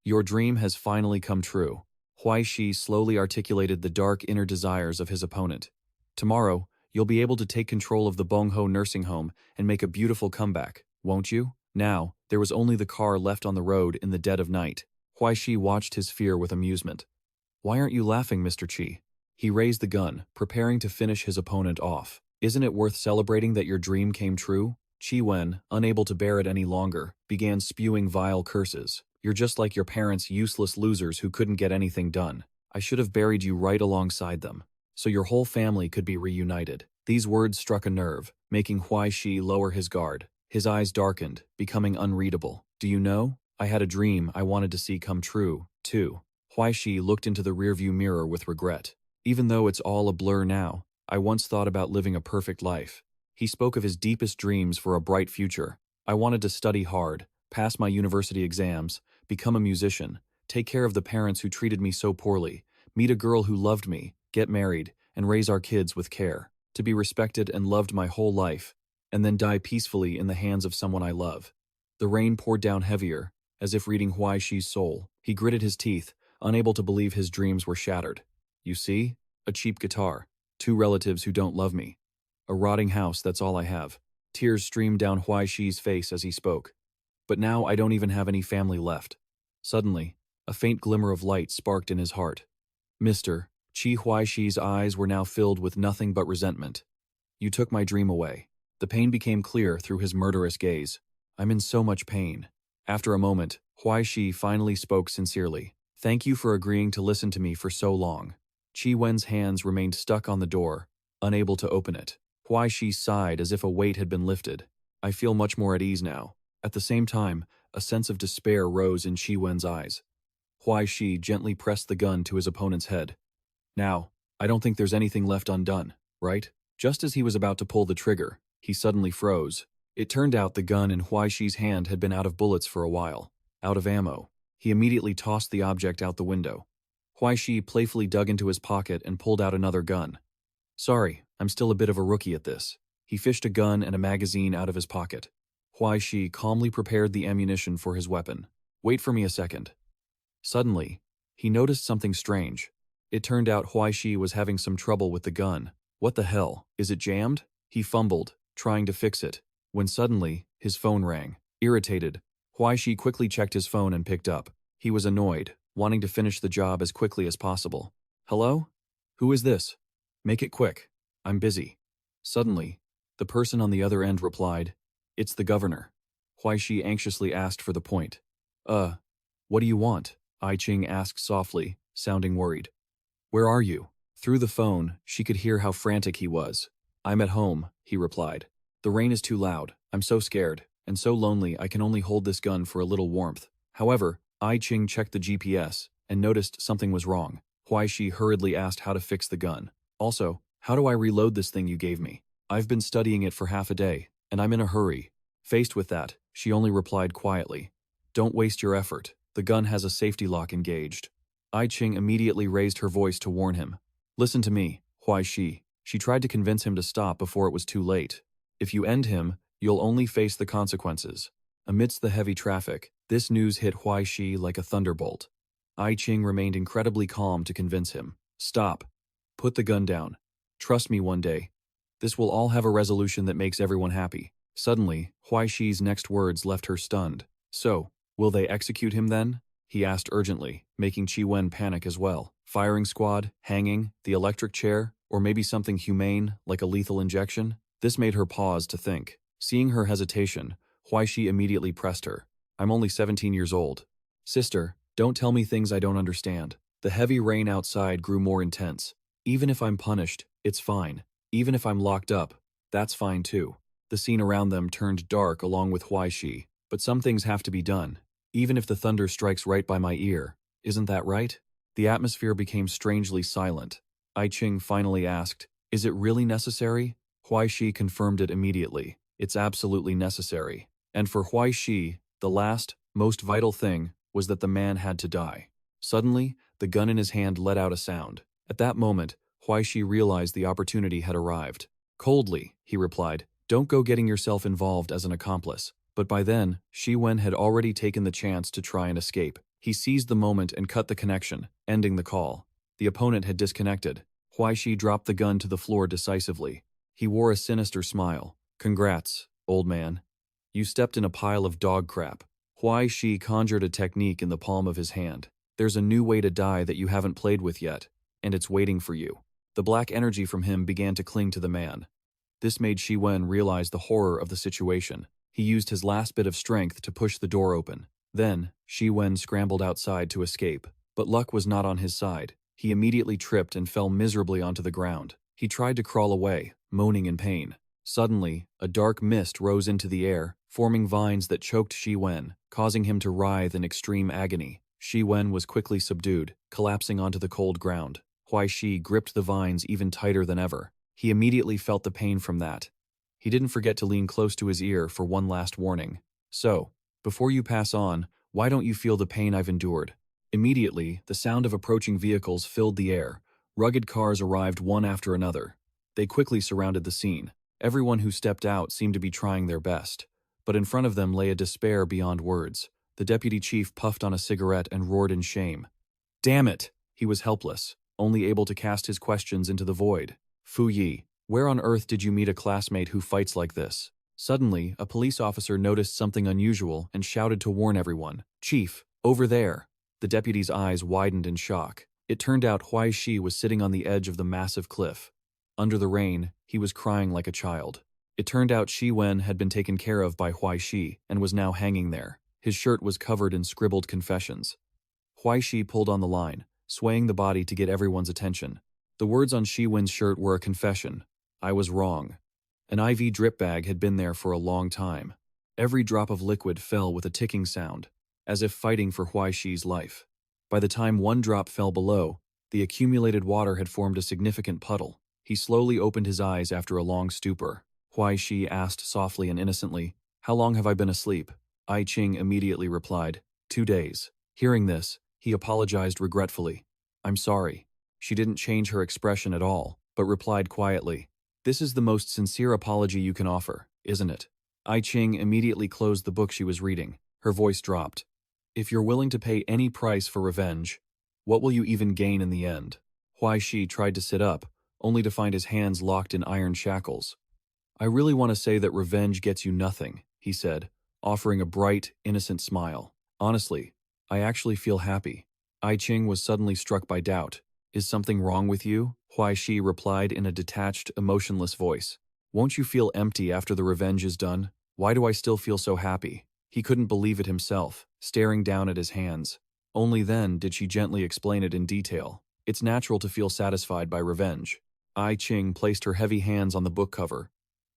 Your dream has finally come true. Huai Shi slowly articulated the dark inner desires of his opponent. Tomorrow, you'll be able to take control of the Bongho nursing home and make a beautiful comeback, won't you? Now, there was only the car left on the road in the dead of night. Huai Shi watched his fear with amusement. Why aren't you laughing, Mr. Qi? He raised the gun, preparing to finish his opponent off. Isn't it worth celebrating that your dream came true? Qi Wen, unable to bear it any longer, began spewing vile curses. You're just like your parents, useless losers who couldn't get anything done. I should have buried you right alongside them, so your whole family could be reunited. These words struck a nerve, making Huai Shi lower his guard. His eyes darkened, becoming unreadable. Do you know? I had a dream I wanted to see come true, too. Huai Shi looked into the rearview mirror with regret. Even though it's all a blur now, I once thought about living a perfect life. He spoke of his deepest dreams for a bright future. I wanted to study hard, pass my university exams, become a musician, take care of the parents who treated me so poorly, meet a girl who loved me, get married, and raise our kids with care, to be respected and loved my whole life, and then die peacefully in the hands of someone I love. The rain poured down heavier, as if reading Huai Shi's soul. He gritted his teeth, unable to believe his dreams were shattered. You see? A cheap guitar, 2 relatives who don't love me, a rotting house, that's all I have. Tears streamed down Huai Shi's face as he spoke. But now I don't even have any family left. Suddenly, a faint glimmer of light sparked in his heart. Mr. Qi. Huai Shi's eyes were now filled with nothing but resentment. You took my dream away. The pain became clear through his murderous gaze. I'm in so much pain. After a moment, Huai Shi finally spoke sincerely. Thank you for agreeing to listen to me for so long. Qi Wen's hands remained stuck on the door, unable to open it. Huai Shi sighed as if a weight had been lifted. I feel much more at ease now. At the same time, a sense of despair rose in Qi Wen's eyes. Huai Shi gently pressed the gun to his opponent's head. Now, I don't think there's anything left undone, right? Just as he was about to pull the trigger, he suddenly froze. It turned out the gun in Huai Shi's hand had been out of bullets for a while, out of ammo. He immediately tossed the object out the window. Huai Shi playfully dug into his pocket and pulled out another gun. Sorry, I'm still a bit of a rookie at this. He fished a gun and a magazine out of his pocket. Huai Shi calmly prepared the ammunition for his weapon. Wait for me a second. Suddenly, he noticed something strange. It turned out Huai Shi was having some trouble with the gun. What the hell? Is it jammed? He fumbled, trying to fix it, when suddenly, his phone rang. Irritated, Huai Shi quickly checked his phone and picked up. He was annoyed, wanting to finish the job as quickly as possible. Hello? Who is this? Make it quick. I'm busy. Suddenly, the person on the other end replied, It's the governor. Huai Shi anxiously asked for the point. What do you want? I Ching asked softly, sounding worried. Where are you? Through the phone, she could hear how frantic he was. I'm at home, he replied. The rain is too loud. I'm so scared, and so lonely I can only hold this gun for a little warmth. However, I Ching checked the GPS and noticed something was wrong. Huai Shi hurriedly asked how to fix the gun. Also, how do I reload this thing you gave me? I've been studying it for half a day, and I'm in a hurry. Faced with that, she only replied quietly, Don't waste your effort. The gun has a safety lock engaged. I Ching immediately raised her voice to warn him. Listen to me, Huai Shi. She tried to convince him to stop before it was too late. If you end him, you'll only face the consequences. Amidst the heavy traffic, this news hit Huai Shi like a thunderbolt. I Ching remained incredibly calm to convince him. Stop. Put the gun down. Trust me one day. This will all have a resolution that makes everyone happy. Suddenly, Huai Shi's next words left her stunned. So, will they execute him then? he asked urgently, making Qi Wen panic as well. Firing squad, hanging, the electric chair, or maybe something humane like a lethal injection? This made her pause to think. Seeing her hesitation, Huai Shi immediately pressed her. I'm only 17 years old. Sister, don't tell me things I don't understand. The heavy rain outside grew more intense. Even if I'm punished, it's fine. Even if I'm locked up, that's fine too. The scene around them turned dark along with Huai Shi. But some things have to be done. Even if the thunder strikes right by my ear. Isn't that right? The atmosphere became strangely silent. I Ching finally asked, is it really necessary? Huai Shi confirmed it immediately. It's absolutely necessary. And for Huai Shi, the last, most vital thing was that the man had to die. Suddenly, the gun in his hand let out a sound. At that moment, Huai Shi realized the opportunity had arrived. Coldly, he replied, don't go getting yourself involved as an accomplice. But by then, Shi Wen had already taken the chance to try and escape. He seized the moment and cut the connection, ending the call. The opponent had disconnected. Huai Shi dropped the gun to the floor decisively. He wore a sinister smile. Congrats, old man. You stepped in a pile of dog crap. Huai Shi conjured a technique in the palm of his hand. There's a new way to die that you haven't played with yet, and it's waiting for you. The black energy from him began to cling to the man. This made Shi Wen realize the horror of the situation. He used his last bit of strength to push the door open. Then, Shi Wen scrambled outside to escape, but luck was not on his side. He immediately tripped and fell miserably onto the ground. He tried to crawl away, moaning in pain. Suddenly, a dark mist rose into the air, forming vines that choked Shi Wen, causing him to writhe in extreme agony. Shi Wen was quickly subdued, collapsing onto the cold ground. Huai Shi gripped the vines even tighter than ever. He immediately felt the pain from that. He didn't forget to lean close to his ear for one last warning. So, before you pass on, why don't you feel the pain I've endured? Immediately, the sound of approaching vehicles filled the air. Rugged cars arrived one after another. They quickly surrounded the scene. Everyone who stepped out seemed to be trying their best. But in front of them lay a despair beyond words. The deputy chief puffed on a cigarette and roared in shame. Damn it! He was helpless, only able to cast his questions into the void. Fu Yi, where on earth did you meet a classmate who fights like this? Suddenly, a police officer noticed something unusual and shouted to warn everyone. Chief, over there! The deputy's eyes widened in shock. It turned out Huai Shi was sitting on the edge of the massive cliff. Under the rain, he was crying like a child. It turned out Shi Wen had been taken care of by Huai Shi and was now hanging there. His shirt was covered in scribbled confessions. Huai Shi pulled on the line, swaying the body to get everyone's attention. The words on Shi Wen's shirt were a confession. I was wrong. An IV drip bag had been there for a long time. Every drop of liquid fell with a ticking sound, as if fighting for Huai Shi's life. By the time one drop fell below, the accumulated water had formed a significant puddle. He slowly opened his eyes after a long stupor. Huai Shi asked softly and innocently, How long have I been asleep? I Ching immediately replied, 2 days. Hearing this, he apologized regretfully. I'm sorry. She didn't change her expression at all, but replied quietly, This is the most sincere apology you can offer, isn't it? I Ching immediately closed the book she was reading. Her voice dropped. If you're willing to pay any price for revenge, what will you even gain in the end? Huai Shi tried to sit up, only to find his hands locked in iron shackles. I really want to say that revenge gets you nothing, he said, offering a bright, innocent smile. Honestly, I actually feel happy. I Ching was suddenly struck by doubt. Is something wrong with you? Huai Shi replied in a detached, emotionless voice. Won't you feel empty after the revenge is done? Why do I still feel so happy? He couldn't believe it himself, staring down at his hands. Only then did she gently explain it in detail. It's natural to feel satisfied by revenge. I Ching placed her heavy hands on the book cover.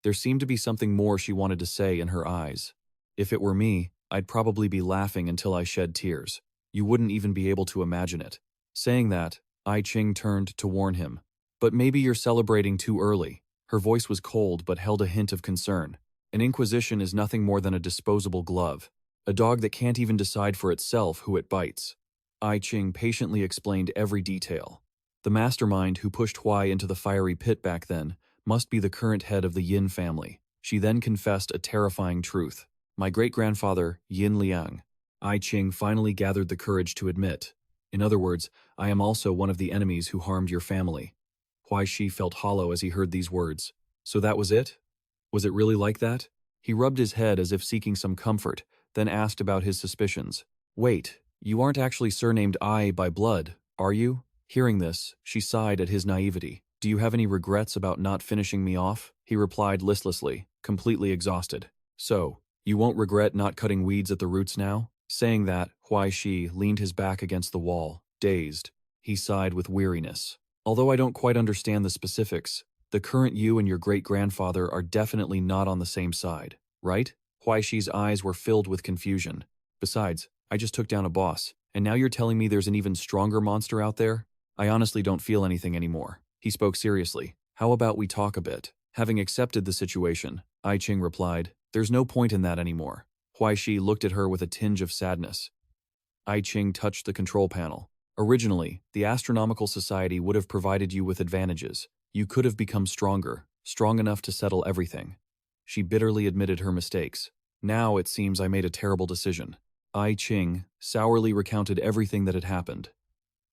There seemed to be something more she wanted to say in her eyes. If it were me, I'd probably be laughing until I shed tears. You wouldn't even be able to imagine it. Saying that, I Ching turned to warn him. But maybe you're celebrating too early. Her voice was cold but held a hint of concern. An inquisition is nothing more than a disposable glove. A dog that can't even decide for itself who it bites. I Ching patiently explained every detail. The mastermind who pushed Huai into the fiery pit back then must be the current head of the Yin family. She then confessed a terrifying truth. My great-grandfather, Yin Liang. I Ching finally gathered the courage to admit. In other words, I am also one of the enemies who harmed your family. Huai Shi felt hollow as he heard these words. So that was it? Was it really like that? He rubbed his head as if seeking some comfort, then asked about his suspicions. Wait, You aren't actually surnamed I by blood, are you? Hearing this, she sighed at his naivety. Do you have any regrets about not finishing me off? He replied listlessly, completely exhausted. So, you won't regret not cutting weeds at the roots now? Saying that, Huai Shi leaned his back against the wall, dazed. He sighed with weariness. Although I don't quite understand the specifics, the current you and your great-grandfather are definitely not on the same side, right? Huai Shi's eyes were filled with confusion. Besides, I just took down a boss, and now you're telling me there's an even stronger monster out there? I honestly don't feel anything anymore. He spoke seriously. How about we talk a bit? Having accepted the situation, I Ching replied, there's no point in that anymore. Huai Shi looked at her with a tinge of sadness. I Ching touched the control panel. Originally, the Astronomical Society would have provided you with advantages. You could have become stronger, strong enough to settle everything. She bitterly admitted her mistakes. Now it seems I made a terrible decision. I Ching sourly recounted everything that had happened.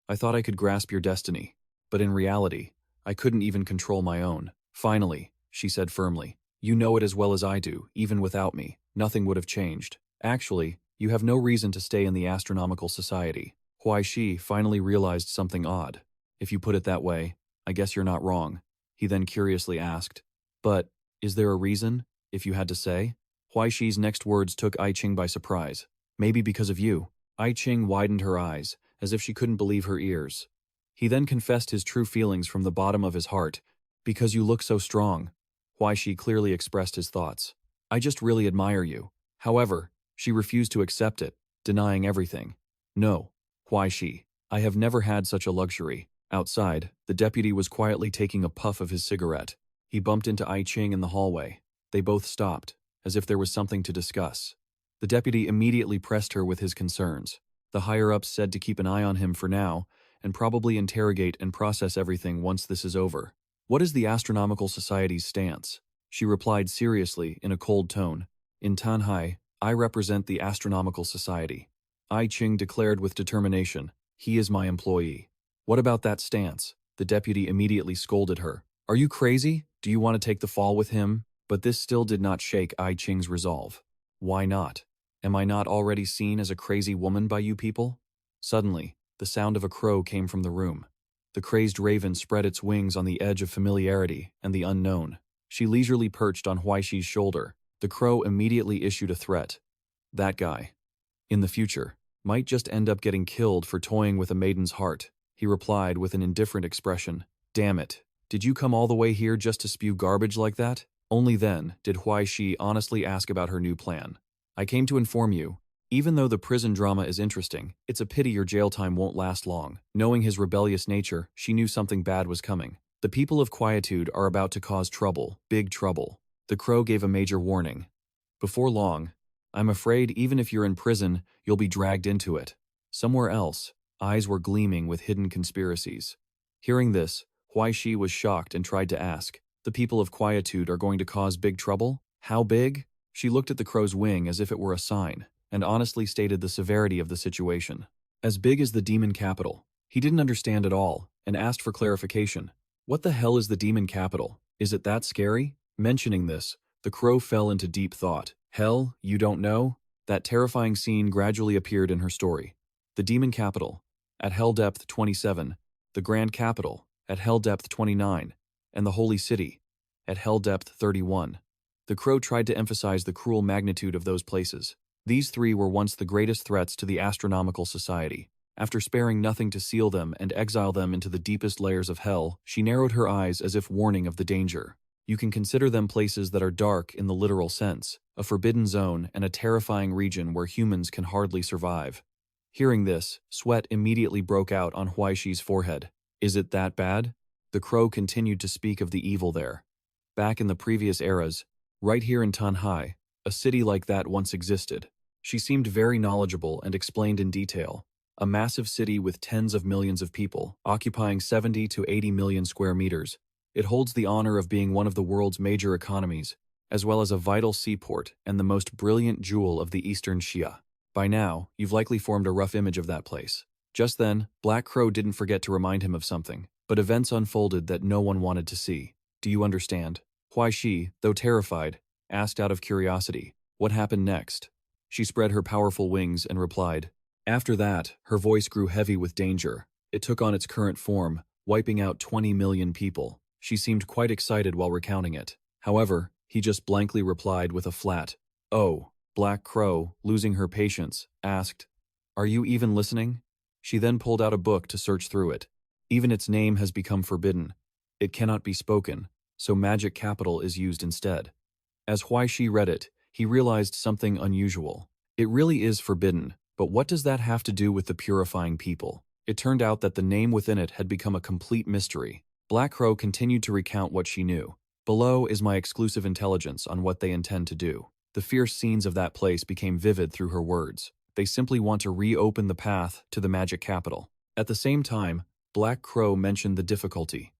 I thought I could grasp your destiny, but in reality, I couldn't even control my own. Finally, she said firmly, you know it as well as I do, even without me, nothing would have changed. Actually, you have no reason to stay in the Astronomical Society. Huai Shi finally realized something odd. If you put it that way, I guess you're not wrong. He then curiously asked, but, is there a reason, if you had to say? Huai Shi's next words took I Ching by surprise. Maybe because of you. I Ching widened her eyes, as if she couldn't believe her ears. He then confessed his true feelings from the bottom of his heart. Because you look so strong. Huai Shi clearly expressed his thoughts. I just really admire you. However, she refused to accept it, denying everything. No, Huai Shi, I have never had such a luxury. Outside, the deputy was quietly taking a puff of his cigarette. He bumped into I Ching in the hallway. They both stopped, as if there was something to discuss. The deputy immediately pressed her with his concerns. The higher-ups said to keep an eye on him for now, and probably interrogate and process everything once this is over. What is the Astronomical Society's stance? She replied seriously in a cold tone. In Tanhai, I represent the Astronomical Society. I Ching declared with determination, he is my employee. What about that stance? The deputy immediately scolded her. Are you crazy? Do you want to take the fall with him? But this still did not shake I Ching's resolve. Why not? Am I not already seen as a crazy woman by you people? Suddenly, the sound of a crow came from the room. The crazed raven spread its wings on the edge of familiarity and the unknown. She leisurely perched on Huai Shi's shoulder. The crow immediately issued a threat. That guy, in the future, might just end up getting killed for toying with a maiden's heart. He replied with an indifferent expression. Damn it, did you come all the way here just to spew garbage like that? Only then did Huai Shi honestly ask about her new plan. I came to inform you, even though the prison drama is interesting, it's a pity your jail time won't last long. Knowing his rebellious nature, she knew something bad was coming. The people of Quietude are about to cause trouble, big trouble. The crow gave a major warning. Before long, I'm afraid even if you're in prison, you'll be dragged into it. Somewhere else, eyes were gleaming with hidden conspiracies. Hearing this, Huai Shi was shocked and tried to ask, the people of Quietude are going to cause big trouble? How big? She looked at the crow's wing as if it were a sign, and honestly stated the severity of the situation. As big as the demon capital. He didn't understand at all, and asked for clarification. What the hell is the demon capital? Is it that scary? Mentioning this, the crow fell into deep thought. Hell, you don't know? That terrifying scene gradually appeared in her story. The demon capital, at hell depth 27, the grand capital, at hell depth 29, and the holy city, at hell depth 31. The crow tried to emphasize the cruel magnitude of those places. These three were once the greatest threats to the Astronomical Society. After sparing nothing to seal them and exile them into the deepest layers of hell, she narrowed her eyes as if warning of the danger. You can consider them places that are dark in the literal sense, a forbidden zone and a terrifying region where humans can hardly survive. Hearing this, sweat immediately broke out on Huai Shi's forehead. Is it that bad? The crow continued to speak of the evil there. Back in the previous eras, right here in Tanhai, a city like that once existed. She seemed very knowledgeable and explained in detail. A massive city with tens of millions of people, occupying 70 to 80 million square meters. It holds the honor of being one of the world's major economies, as well as a vital seaport and the most brilliant jewel of the Eastern Shia. By now, you've likely formed a rough image of that place. Just then, Black Crow didn't forget to remind him of something, but events unfolded that no one wanted to see. Do you understand? Huai Shi, though terrified, asked out of curiosity, what happened next? She spread her powerful wings and replied, After that, her voice grew heavy with danger. It took on its current form, wiping out 20 million people. She seemed quite excited while recounting it. However, he just blankly replied with a flat, "Oh." Black Crow, losing her patience, asked, "Are you even listening?" She then pulled out a book to search through it. Even its name has become forbidden. It cannot be spoken, so magic capital is used instead. As Huai Shi read it, he realized something unusual. It really is forbidden, but what does that have to do with the purifying people? It turned out that the name within it had become a complete mystery. Black Crow continued to recount what she knew. "Below is my exclusive intelligence on what they intend to do." The fierce scenes of that place became vivid through her words. They simply want to reopen the path to the magic capital. At the same time, Black Crow mentioned the difficulty.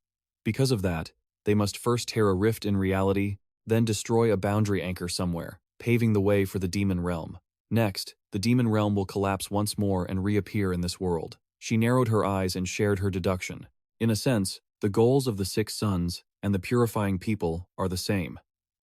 Because of that, they must first tear a rift in reality, then destroy a boundary anchor somewhere, paving the way for the demon realm. Next, the demon realm will collapse once more and reappear in this world. She narrowed her eyes and shared her deduction. In a sense, the goals of the 6 suns and the purifying people are the same.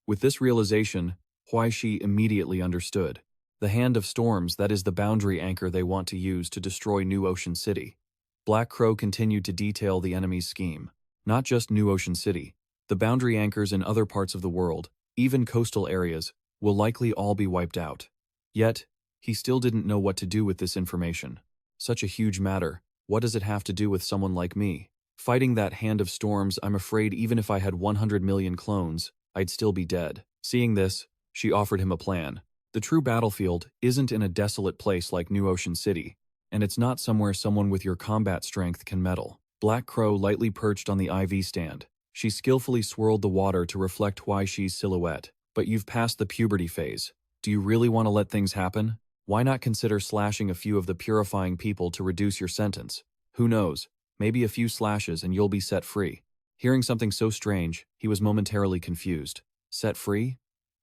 With this realization, Huai Shi immediately understood. The Hand of Storms, that is the boundary anchor they want to use to destroy New Ocean City. Black Crow continued to detail the enemy's scheme. Not just New Ocean City. The boundary anchors in other parts of the world, even coastal areas, will likely all be wiped out. Yet, he still didn't know what to do with this information. Such a huge matter, what does it have to do with someone like me? Fighting that Hand of Storms, I'm afraid even if I had 100 million clones, I'd still be dead. Seeing this, she offered him a plan. The true battlefield isn't in a desolate place like New Ocean City, and it's not somewhere someone with your combat strength can meddle. Black Crow lightly perched on the IV stand. She skillfully swirled the water to reflect Huai Shi's silhouette. "But you've passed the puberty phase. Do you really want to let things happen? Why not consider slashing a few of the purifying people to reduce your sentence? Who knows, maybe a few slashes and you'll be set free." Hearing something so strange, he was momentarily confused. Set free?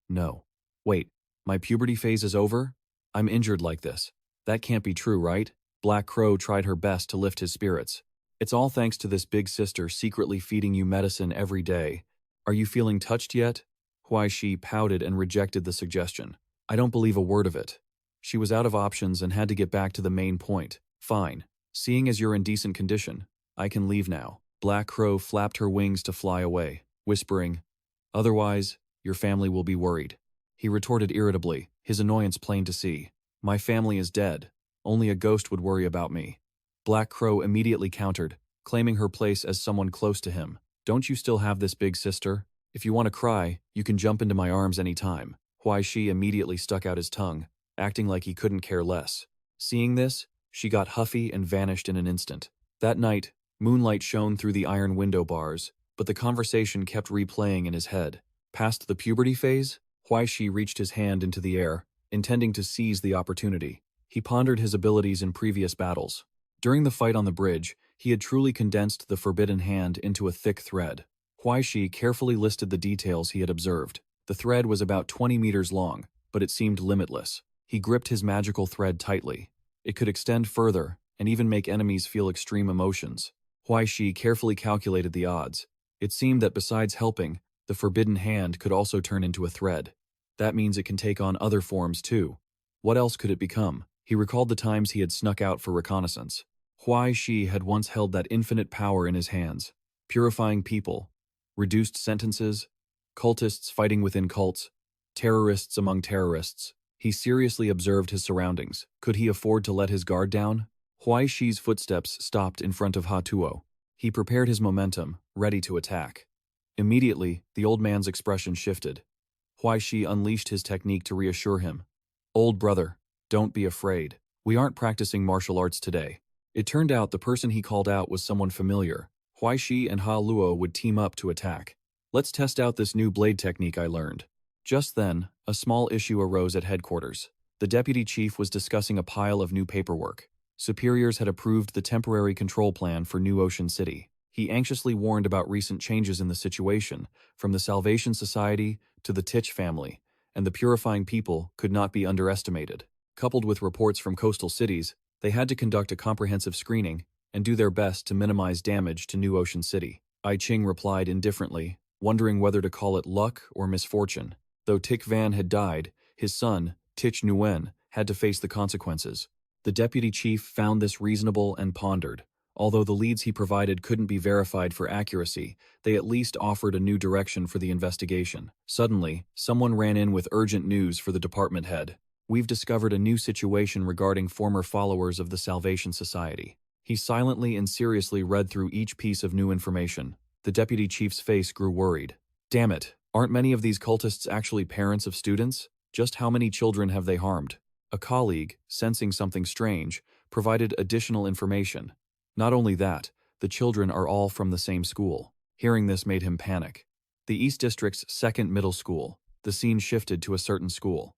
No. Wait, my puberty phase is over? I'm injured like this. That can't be true, right? Black Crow tried her best to lift his spirits. "It's all thanks to this big sister secretly feeding you medicine every day. Are you feeling touched yet?" Huai Shi pouted and rejected the suggestion. "I don't believe a word of it." She was out of options and had to get back to the main point. "Fine. Seeing as you're in decent condition, I can leave now." Black Crow flapped her wings to fly away, whispering, "Otherwise, your family will be worried." He retorted irritably, his annoyance plain to see. "My family is dead. Only a ghost would worry about me." Black Crow immediately countered, claiming her place as someone close to him. "Don't you still have this big sister? If you want to cry, you can jump into my arms any time." Huai Shi immediately stuck out his tongue, acting like he couldn't care less. Seeing this, she got huffy and vanished in an instant. That night, moonlight shone through the iron window bars, but the conversation kept replaying in his head. Past the puberty phase, Huai Shi reached his hand into the air, intending to seize the opportunity. He pondered his abilities in previous battles. During the fight on the bridge, he had truly condensed the Forbidden Hand into a thick thread. Huai Shi carefully listed the details he had observed. The thread was about 20 meters long, but it seemed limitless. He gripped his magical thread tightly. It could extend further, and even make enemies feel extreme emotions. Huai Shi carefully calculated the odds. It seemed that besides helping, the Forbidden Hand could also turn into a thread. That means it can take on other forms too. What else could it become? He recalled the times he had snuck out for reconnaissance. Huai Shi had once held that infinite power in his hands. Purifying people, reduced sentences, cultists fighting within cults, terrorists among terrorists. He seriously observed his surroundings. Could he afford to let his guard down? Huai Shi's footsteps stopped in front of Ha Tuo. He prepared his momentum, ready to attack. Immediately, the old man's expression shifted. Huai Shi unleashed his technique to reassure him. "Old brother, don't be afraid. We aren't practicing martial arts today." It turned out the person he called out was someone familiar. Huai Shi and Ha Luo would team up to attack. "Let's test out this new blade technique I learned." Just then, a small issue arose at headquarters. The deputy chief was discussing a pile of new paperwork. Superiors had approved the temporary control plan for New Ocean City. He anxiously warned about recent changes in the situation, from the Salvation Society to the Titch family, and the purifying people could not be underestimated. Coupled with reports from coastal cities, they had to conduct a comprehensive screening and do their best to minimize damage to New Ocean City. I Ching replied indifferently, wondering whether to call it luck or misfortune. Though Tik Van had died, his son, Tich Nguyen, had to face the consequences. The deputy chief found this reasonable and pondered. Although the leads he provided couldn't be verified for accuracy, they at least offered a new direction for the investigation. Suddenly, someone ran in with urgent news for the department head. We've discovered a new situation regarding former followers of the Salvation Society. He silently and seriously read through each piece of new information. The deputy chief's face grew worried. Damn it, aren't many of these cultists actually parents of students? Just how many children have they harmed? A colleague, sensing something strange, provided additional information. Not only that, the children are all from the same school. Hearing this made him panic. The East District's second middle school. The scene shifted to a certain school.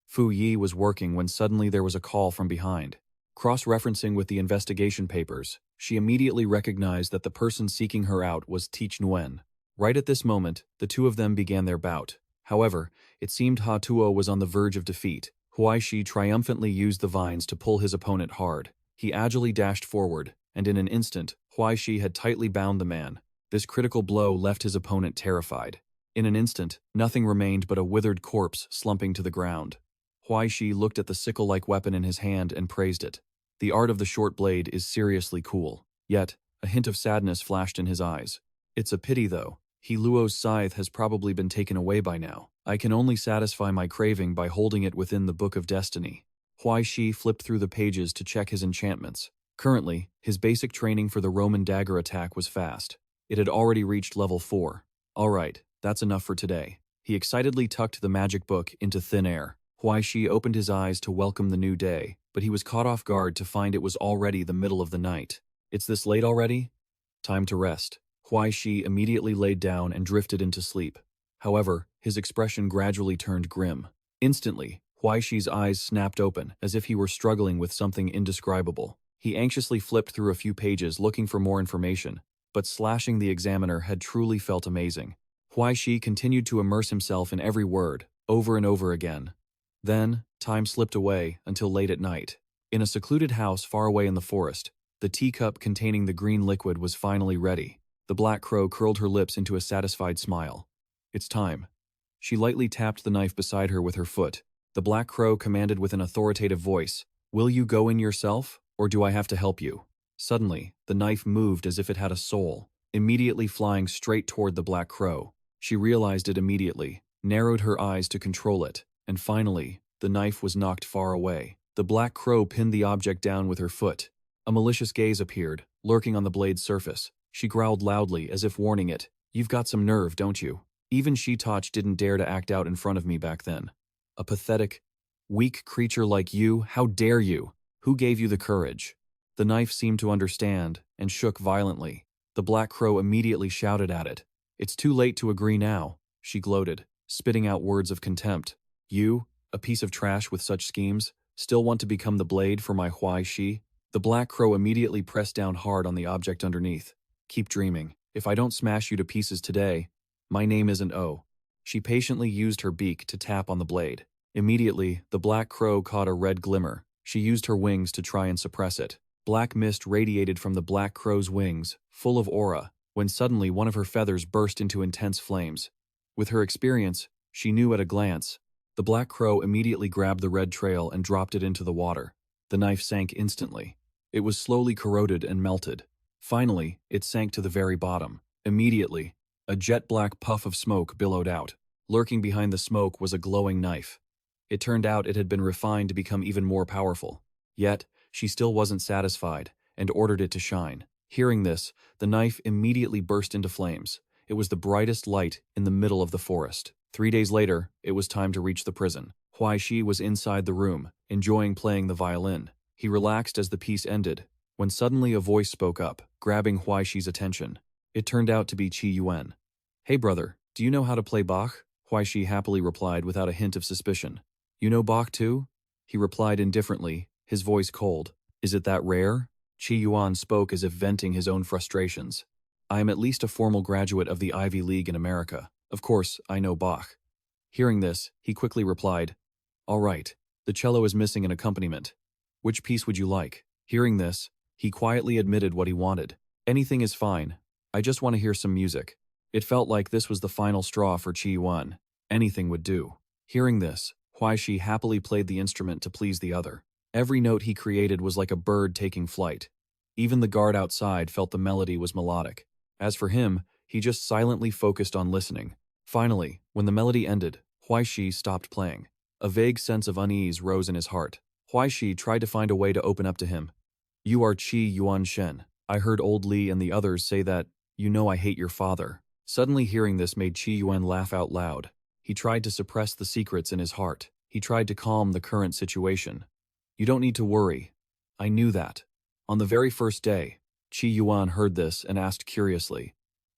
Fu Yi was working when suddenly there was a call from behind. Cross-referencing with the investigation papers, she immediately recognized that the person seeking her out was Teach Nguyen. Right at this moment, the two of them began their bout. However, it seemed Ha Tuo was on the verge of defeat. Huai Shi triumphantly used the vines to pull his opponent hard. He agilely dashed forward, and in an instant, Huai Shi had tightly bound the man. This critical blow left his opponent terrified. In an instant, nothing remained but a withered corpse slumping to the ground. Huai Shi looked at the sickle-like weapon in his hand and praised it. The art of the short blade is seriously cool. Yet, a hint of sadness flashed in his eyes. It's a pity, though. He Luo's scythe has probably been taken away by now. I can only satisfy my craving by holding it within the Book of Destiny. Huai Shi flipped through the pages to check his enchantments. Currently, his basic training for the Roman dagger attack was fast. It had already reached level 4. Alright, that's enough for today. He excitedly tucked the magic book into thin air. Huai Shi opened his eyes to welcome the new day, but he was caught off guard to find it was already the middle of the night. It's this late already? Time to rest. Huai Shi immediately laid down and drifted into sleep. However, his expression gradually turned grim. Instantly, Huai Shi's eyes snapped open as if he were struggling with something indescribable. He anxiously flipped through a few pages looking for more information, but slashing the examiner had truly felt amazing. Huai Shi continued to immerse himself in every word, over and over again. Then, time slipped away until late at night. In a secluded house far away in the forest, the teacup containing the green liquid was finally ready. The black crow curled her lips into a satisfied smile. It's time. She lightly tapped the knife beside her with her foot. The black crow commanded with an authoritative voice, "Will you go in yourself, or do I have to help you?" Suddenly, the knife moved as if it had a soul, immediately flying straight toward the black crow. She realized it immediately, narrowed her eyes to control it, and finally, the knife was knocked far away. The black crow pinned the object down with her foot. A malicious gaze appeared, lurking on the blade's surface. She growled loudly as if warning it, "You've got some nerve, don't you? Even She-Toch didn't dare to act out in front of me back then. A pathetic, weak creature like you, how dare you? Who gave you the courage?" The knife seemed to understand, and shook violently. The black crow immediately shouted at it. "It's too late to agree now," she gloated, spitting out words of contempt. "You, a piece of trash with such schemes, still want to become the blade for my Huai Shi?" The black crow immediately pressed down hard on the object underneath. "Keep dreaming. If I don't smash you to pieces today, my name isn't O." She patiently used her beak to tap on the blade. Immediately, the black crow caught a red glimmer. She used her wings to try and suppress it. Black mist radiated from the black crow's wings, full of aura, when suddenly one of her feathers burst into intense flames. With her experience, she knew at a glance. The black crow immediately grabbed the red trail and dropped it into the water. The knife sank instantly. It was slowly corroded and melted. Finally, it sank to the very bottom. Immediately, a jet-black puff of smoke billowed out. Lurking behind the smoke was a glowing knife. It turned out it had been refined to become even more powerful. Yet, she still wasn't satisfied, and ordered it to shine. Hearing this, the knife immediately burst into flames. It was the brightest light in the middle of the forest. 3 days later, it was time to reach the prison. Huai Shi was inside the room, enjoying playing the violin. He relaxed as the piece ended, when suddenly a voice spoke up, grabbing Huai Shi's attention. It turned out to be Qi Yuan. "Hey brother, do you know how to play Bach?" Huai Shi happily replied without a hint of suspicion. "You know Bach too?" He replied indifferently, his voice cold. "Is it that rare?" Qi Yuan spoke as if venting his own frustrations. "I am at least a formal graduate of the Ivy League in America. Of course, I know Bach." Hearing this, he quickly replied, "All right, the cello is missing an accompaniment. Which piece would you like?" Hearing this, he quietly admitted what he wanted. "Anything is fine. I just want to hear some music." It felt like this was the final straw for Qi Yuan. Anything would do. Hearing this, Huai Shi happily played the instrument to please the other. Every note he created was like a bird taking flight. Even the guard outside felt the melody was melodic. As for him, he just silently focused on listening. Finally, when the melody ended, Huai Shi stopped playing. A vague sense of unease rose in his heart. Huai Shi tried to find a way to open up to him. "You are Qi Yuan Shen. I heard old Li and the others say that, you know I hate your father." Suddenly hearing this made Qi Yuan laugh out loud. He tried to suppress the secrets in his heart. He tried to calm the current situation. "You don't need to worry. I knew that." On the very first day, Qi Yuan heard this and asked curiously,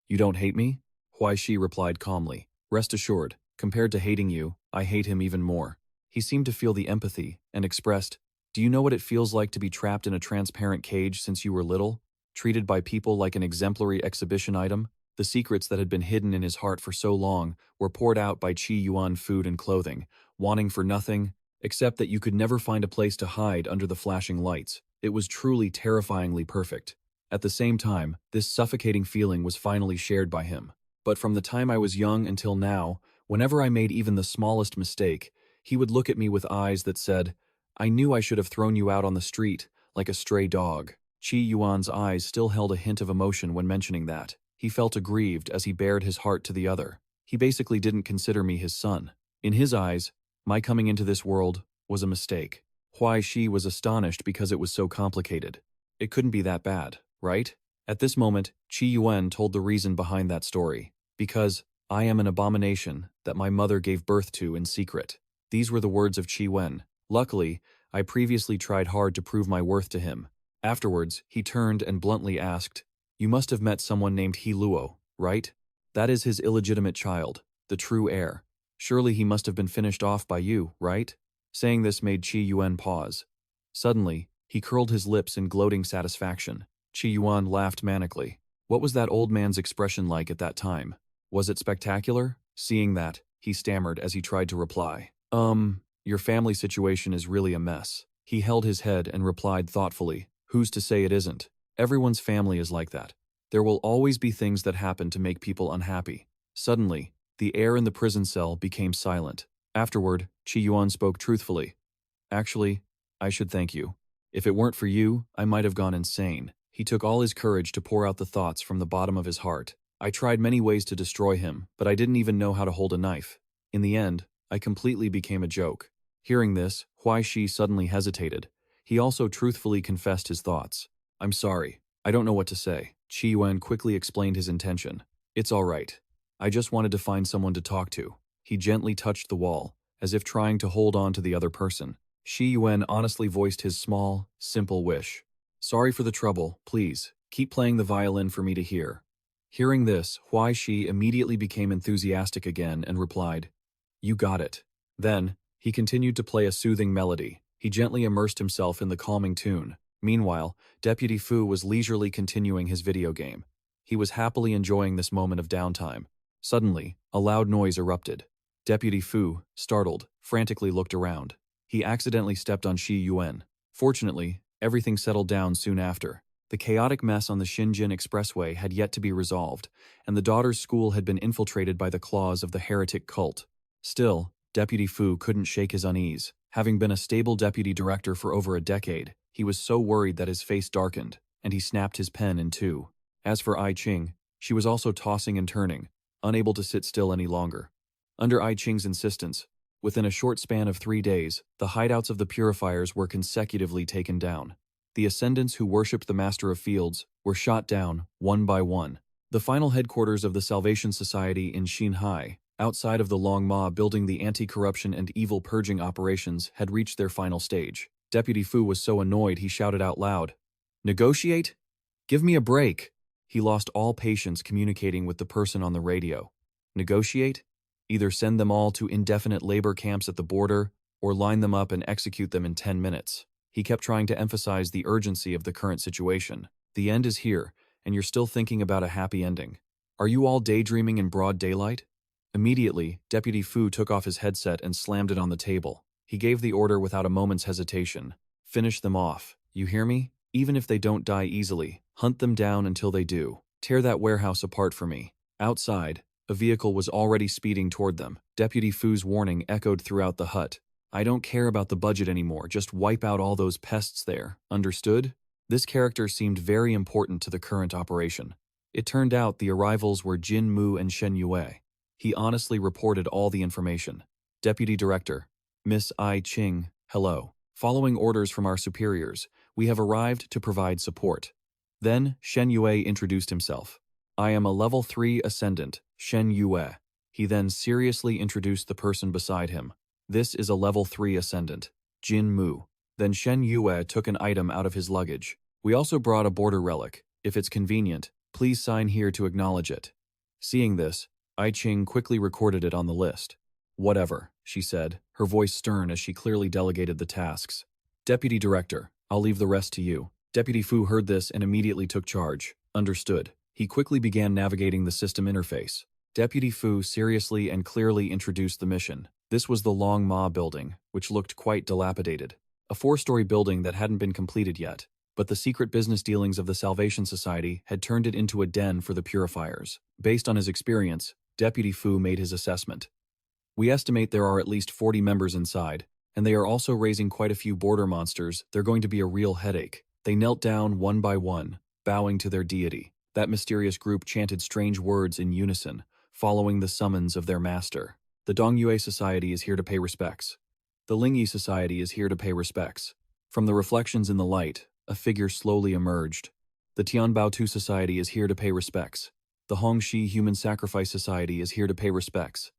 "You don't hate me?" Huai Shi replied calmly, "Rest assured, compared to hating you, I hate him even more." He seemed to feel the empathy and expressed, "Do you know what it feels like to be trapped in a transparent cage since you were little? Treated by people like an exemplary exhibition item?" The secrets that had been hidden in his heart for so long were poured out by Qi Yuan food and clothing, wanting for nothing except that you could never find a place to hide under the flashing lights. It was truly terrifyingly perfect. At the same time, this suffocating feeling was finally shared by him. But from the time I was young until now, whenever I made even the smallest mistake, he would look at me with eyes that said, "I knew I should have thrown you out on the street, like a stray dog." Qi Yuan's eyes still held a hint of emotion when mentioning that. He felt aggrieved as he bared his heart to the other. He basically didn't consider me his son. In his eyes, my coming into this world was a mistake. Huai Shi was astonished because it was so complicated. It couldn't be that bad, right? At this moment, Qi Yuan told the reason behind that story. "Because I am an abomination that my mother gave birth to in secret." These were the words of Qi Yuan. Luckily, I previously tried hard to prove my worth to him. Afterwards, he turned and bluntly asked, "You must have met someone named He Luo, right? That is his illegitimate child, the true heir. Surely he must have been finished off by you, right?" Saying this made Qi Yuan pause. Suddenly, he curled his lips in gloating satisfaction. Qi Yuan laughed manically. What was that old man's expression like at that time? Was it spectacular? Seeing that, he stammered as he tried to reply. Your family situation is really a mess." He held his head and replied thoughtfully, "Who's to say it isn't? Everyone's family is like that. There will always be things that happen to make people unhappy." Suddenly, the air in the prison cell became silent. Afterward, Qi Yuan spoke truthfully. "Actually, I should thank you. If it weren't for you, I might have gone insane." He took all his courage to pour out the thoughts from the bottom of his heart. "I tried many ways to destroy him, but I didn't even know how to hold a knife. In the end, I completely became a joke." Hearing this, Huai Shi suddenly hesitated. He also truthfully confessed his thoughts. "I'm sorry. I don't know what to say." Qi Yuan quickly explained his intention. "It's all right. I just wanted to find someone to talk to." He gently touched the wall, as if trying to hold on to the other person. Qi Yuan honestly voiced his small, simple wish. "Sorry for the trouble, please. Keep playing the violin for me to hear." Hearing this, Huai Shi immediately became enthusiastic again and replied, "You got it." Then, he continued to play a soothing melody. He gently immersed himself in the calming tune. Meanwhile, Deputy Fu was leisurely continuing his video game. He was happily enjoying this moment of downtime. Suddenly, a loud noise erupted. Deputy Fu, startled, frantically looked around. He accidentally stepped on Qi Yuan. Fortunately, everything settled down soon after. The chaotic mess on the Xinjiang Expressway had yet to be resolved, and the daughter's school had been infiltrated by the claws of the heretic cult. Still, Deputy Fu couldn't shake his unease. Having been a stable deputy director for over a decade, he was so worried that his face darkened, and he snapped his pen in two. As for Ai Qing, she was also tossing and turning, unable to sit still any longer. Under Ai Qing's insistence, within a short span of 3 days, the hideouts of the purifiers were consecutively taken down. The ascendants who worshipped the Master of Fields were shot down, one by one. The final headquarters of the Salvation Society in Xinhai, outside of the Long Ma building the anti-corruption and evil purging operations, had reached their final stage. Deputy Fu was so annoyed he shouted out loud, "Negotiate? Give me a break!" He lost all patience communicating with the person on the radio. Negotiate? Either send them all to indefinite labor camps at the border, or line them up and execute them in 10 minutes. He kept trying to emphasize the urgency of the current situation. The end is here, and you're still thinking about a happy ending. Are you all daydreaming in broad daylight? Immediately, Deputy Fu took off his headset and slammed it on the table. He gave the order without a moment's hesitation. "Finish them off. You hear me? Even if they don't die easily, hunt them down until they do. Tear that warehouse apart for me." Outside, a vehicle was already speeding toward them. Deputy Fu's warning echoed throughout the hut. I don't care about the budget anymore, just wipe out all those pests there, understood? This character seemed very important to the current operation. It turned out the arrivals were Jin Mu and Shen Yue. He honestly reported all the information. Deputy Director, Miss Ai Ching, hello. Following orders from our superiors, we have arrived to provide support. Then Shen Yue introduced himself. I am a level 3 ascendant, Shen Yue. He then seriously introduced the person beside him. This is a level 3 ascendant, Jin Mu. Then Shen Yue took an item out of his luggage. We also brought a border relic. If it's convenient, please sign here to acknowledge it. Seeing this, Ai Ching quickly recorded it on the list. Whatever, she said, her voice stern as she clearly delegated the tasks. Deputy Director, I'll leave the rest to you. Deputy Fu heard this and immediately took charge. Understood. He quickly began navigating the system interface. Deputy Fu seriously and clearly introduced the mission. This was the Long Ma building, which looked quite dilapidated. A 4-story building that hadn't been completed yet, but the secret business dealings of the Salvation Society had turned it into a den for the purifiers. Based on his experience, Deputy Fu made his assessment. We estimate there are at least 40 members inside, and they are also raising quite a few border monsters. They're going to be a real headache. They knelt down one by one, bowing to their deity. That mysterious group chanted strange words in unison, following the summons of their master. The Dongyue Society is here to pay respects. The Lingyi Society is here to pay respects. From the reflections in the light, a figure slowly emerged. The Tianbaotu Society is here to pay respects. The Hongxi Human Sacrifice Society is here to pay respects.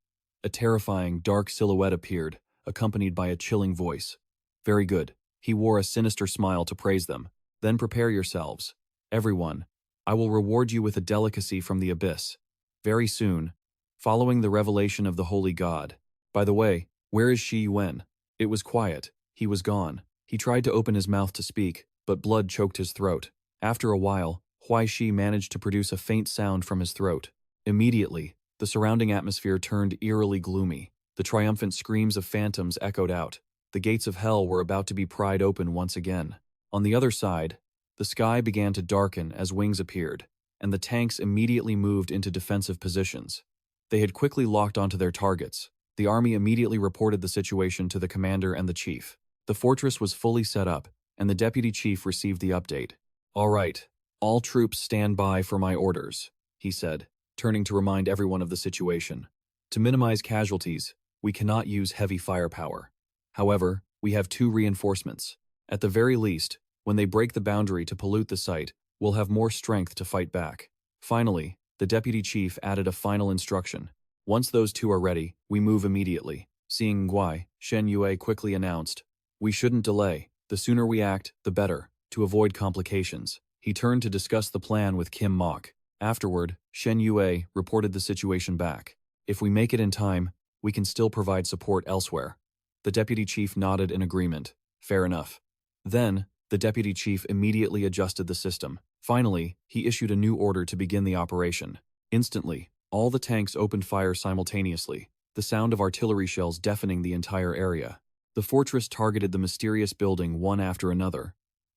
A terrifying, dark silhouette appeared, accompanied by a chilling voice. Very good. He wore a sinister smile to praise them. Then prepare yourselves. Everyone, I will reward you with a delicacy from the abyss. Very soon, following the revelation of the holy god. By the way, where is Shi Yuan? It was quiet. He was gone. He tried to open his mouth to speak, but blood choked his throat. After a while, Huai Shi managed to produce a faint sound from his throat. Immediately, the surrounding atmosphere turned eerily gloomy. The triumphant screams of phantoms echoed out. The gates of hell were about to be pried open once again. On the other side, the sky began to darken as wings appeared, and the tanks immediately moved into defensive positions. They had quickly locked onto their targets. The army immediately reported the situation to the commander and the chief. The fortress was fully set up, and the deputy chief received the update. All right, all troops stand by for my orders, he said, turning to remind everyone of the situation. To minimize casualties, we cannot use heavy firepower. However, we have 2 reinforcements. At the very least, when they break the boundary to pollute the site, we'll have more strength to fight back. Finally, the deputy chief added a final instruction. Once those 2 are ready, we move immediately. Seeing Guai, Shen Yue quickly announced, we shouldn't delay. The sooner we act, the better, to avoid complications. He turned to discuss the plan with Kim Mok. Afterward, Shen Yue reported the situation back. If we make it in time, we can still provide support elsewhere. The deputy chief nodded in agreement. Fair enough. Then, the deputy chief immediately adjusted the system. Finally, he issued a new order to begin the operation. Instantly, all the tanks opened fire simultaneously, the sound of artillery shells deafening the entire area. The fortress targeted the mysterious building one after another.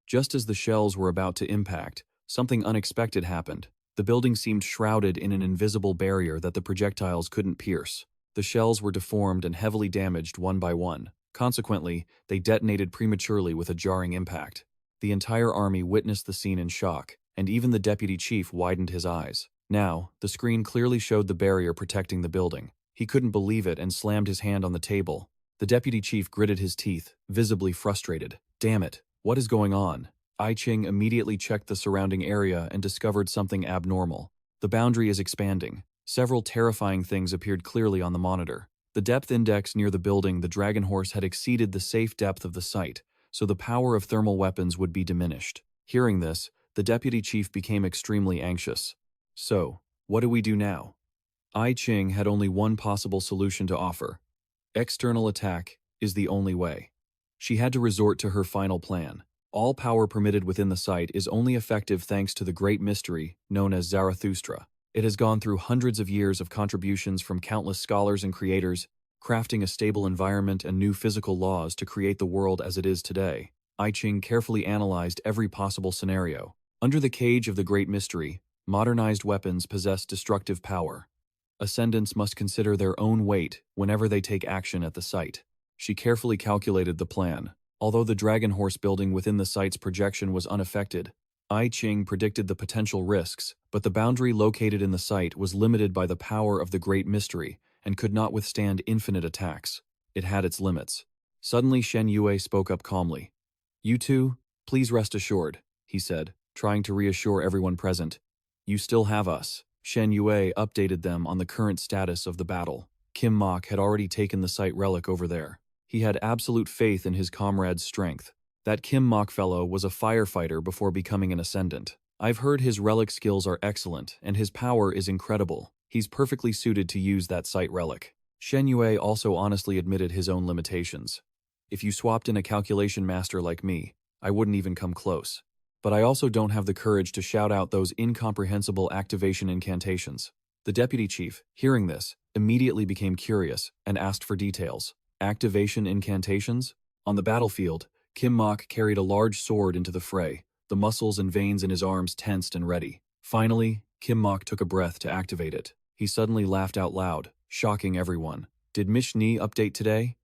Just as the shells were about to impact, something unexpected happened. The building seemed shrouded in an invisible barrier that the projectiles couldn't pierce. The shells were deformed and heavily damaged one by one. Consequently, they detonated prematurely with a jarring impact. The entire army witnessed the scene in shock, and even the deputy chief widened his eyes. Now, the screen clearly showed the barrier protecting the building. He couldn't believe it and slammed his hand on the table. The deputy chief gritted his teeth, visibly frustrated. Damn it, what is going on? Ai Ching immediately checked the surrounding area and discovered something abnormal. The boundary is expanding. Several terrifying things appeared clearly on the monitor. The depth index near the building the Dragon Horse had exceeded the safe depth of the site, so the power of thermal weapons would be diminished. Hearing this, the deputy chief became extremely anxious. So, what do we do now? Ai Ching had only one possible solution to offer. External attack is the only way. She had to resort to her final plan. All power permitted within the site is only effective thanks to the great mystery known as Zarathustra. It has gone through hundreds of years of contributions from countless scholars and creators, crafting a stable environment and new physical laws to create the world as it is today. Ai Ching carefully analyzed every possible scenario. Under the cage of the great mystery, modernized weapons possess destructive power. Ascendants must consider their own weight whenever they take action at the site. She carefully calculated the plan. Although the dragon horse building within the site's projection was unaffected, I Ching predicted the potential risks, but the boundary located in the site was limited by the power of the Great Mystery and could not withstand infinite attacks. It had its limits. Suddenly Shen Yue spoke up calmly. "You two, please rest assured," he said, trying to reassure everyone present. "You still have us." Shen Yue updated them on the current status of the battle. Kim Mok had already taken the site relic over there. He had absolute faith in his comrade's strength. That Kim Mok fellow was a firefighter before becoming an ascendant. I've heard his relic skills are excellent, and his power is incredible. He's perfectly suited to use that site relic. Shen Yue also honestly admitted his own limitations. If you swapped in a calculation master like me, I wouldn't even come close. But I also don't have the courage to shout out those incomprehensible activation incantations. The deputy chief, hearing this, immediately became curious and asked for details. Activation incantations? On the battlefield, Kim Mok carried a large sword into the fray, the muscles and veins in his arms tensed and ready. Finally, Kim Mok took a breath to activate it. He suddenly laughed out loud, shocking everyone. Did Mishni update today?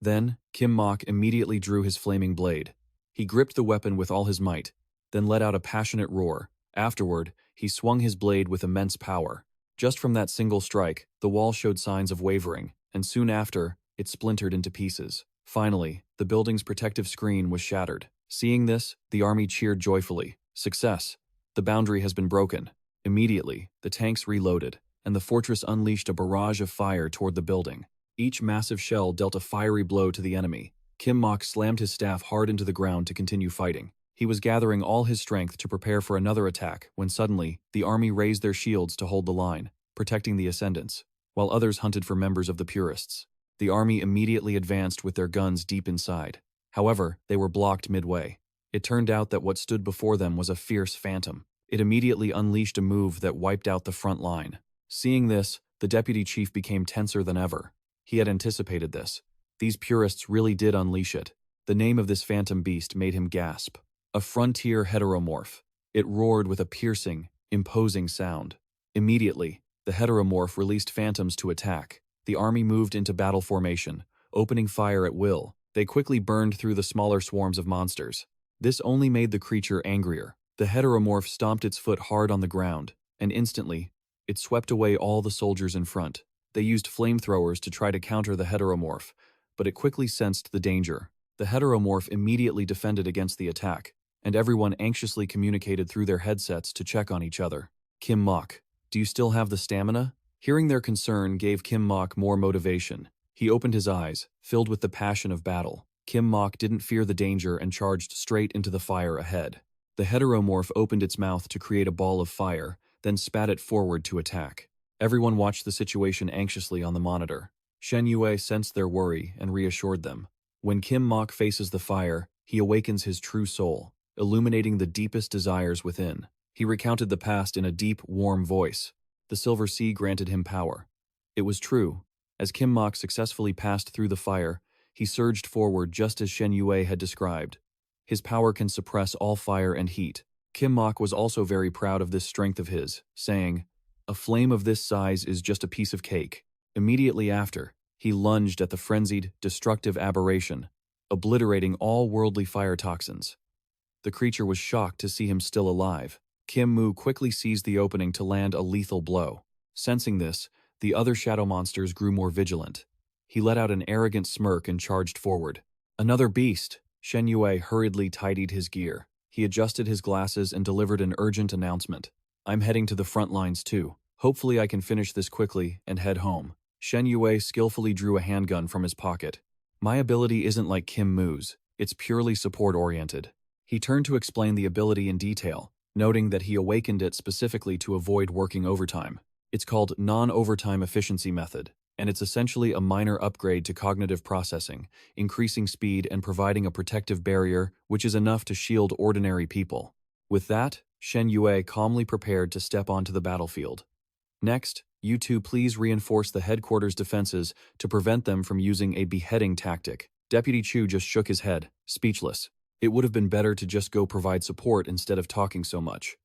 Then, Kim Mok immediately drew his flaming blade. He gripped the weapon with all his might, then let out a passionate roar. Afterward, he swung his blade with immense power. Just from that single strike, the wall showed signs of wavering, and soon after, it splintered into pieces. Finally, the building's protective screen was shattered. Seeing this, the army cheered joyfully. Success! The boundary has been broken. Immediately, the tanks reloaded, and the fortress unleashed a barrage of fire toward the building. Each massive shell dealt a fiery blow to the enemy. Kim Mok slammed his staff hard into the ground to continue fighting. He was gathering all his strength to prepare for another attack when suddenly, the army raised their shields to hold the line, protecting the ascendants, while others hunted for members of the purists. The army immediately advanced with their guns deep inside. However, they were blocked midway. It turned out that what stood before them was a fierce phantom. It immediately unleashed a move that wiped out the front line. Seeing this, the deputy chief became tenser than ever. He had anticipated this. These purists really did unleash it. The name of this phantom beast made him gasp. A frontier heteromorph. It roared with a piercing, imposing sound. Immediately, the heteromorph released phantoms to attack. The army moved into battle formation, opening fire at will. They quickly burned through the smaller swarms of monsters. This only made the creature angrier. The heteromorph stomped its foot hard on the ground, and instantly, it swept away all the soldiers in front. They used flamethrowers to try to counter the heteromorph, but it quickly sensed the danger. The heteromorph immediately defended against the attack, and everyone anxiously communicated through their headsets to check on each other. Kim Mok, do you still have the stamina? Hearing their concern gave Kim Mok more motivation. He opened his eyes, filled with the passion of battle. Kim Mok didn't fear the danger and charged straight into the fire ahead. The heteromorph opened its mouth to create a ball of fire, then spat it forward to attack. Everyone watched the situation anxiously on the monitor. Shen Yue sensed their worry and reassured them. When Kim Mok faces the fire, he awakens his true soul, illuminating the deepest desires within. He recounted the past in a deep, warm voice. The Silver Sea granted him power. It was true. As Kim Mok successfully passed through the fire, he surged forward just as Shen Yue had described. His power can suppress all fire and heat. Kim Mok was also very proud of this strength of his, saying, "A flame of this size is just a piece of cake." Immediately after, he lunged at the frenzied, destructive aberration, obliterating all worldly fire toxins. The creature was shocked to see him still alive. Kim Mu quickly seized the opening to land a lethal blow. Sensing this, the other shadow monsters grew more vigilant. He let out an arrogant smirk and charged forward. "Another beast!" Shen Yue hurriedly tidied his gear. He adjusted his glasses and delivered an urgent announcement. "I'm heading to the front lines too. Hopefully I can finish this quickly and head home." Shen Yue skillfully drew a handgun from his pocket. "My ability isn't like Kim Mu's. It's purely support-oriented." He turned to explain the ability in detail, noting that he awakened it specifically to avoid working overtime. It's called non-overtime efficiency method, and it's essentially a minor upgrade to cognitive processing, increasing speed and providing a protective barrier which is enough to shield ordinary people. With that, Shen Yue calmly prepared to step onto the battlefield. "Next, you two please reinforce the headquarters defenses to prevent them from using a beheading tactic." Deputy Chu just shook his head, speechless. It would have been better to just go provide support instead of talking so much.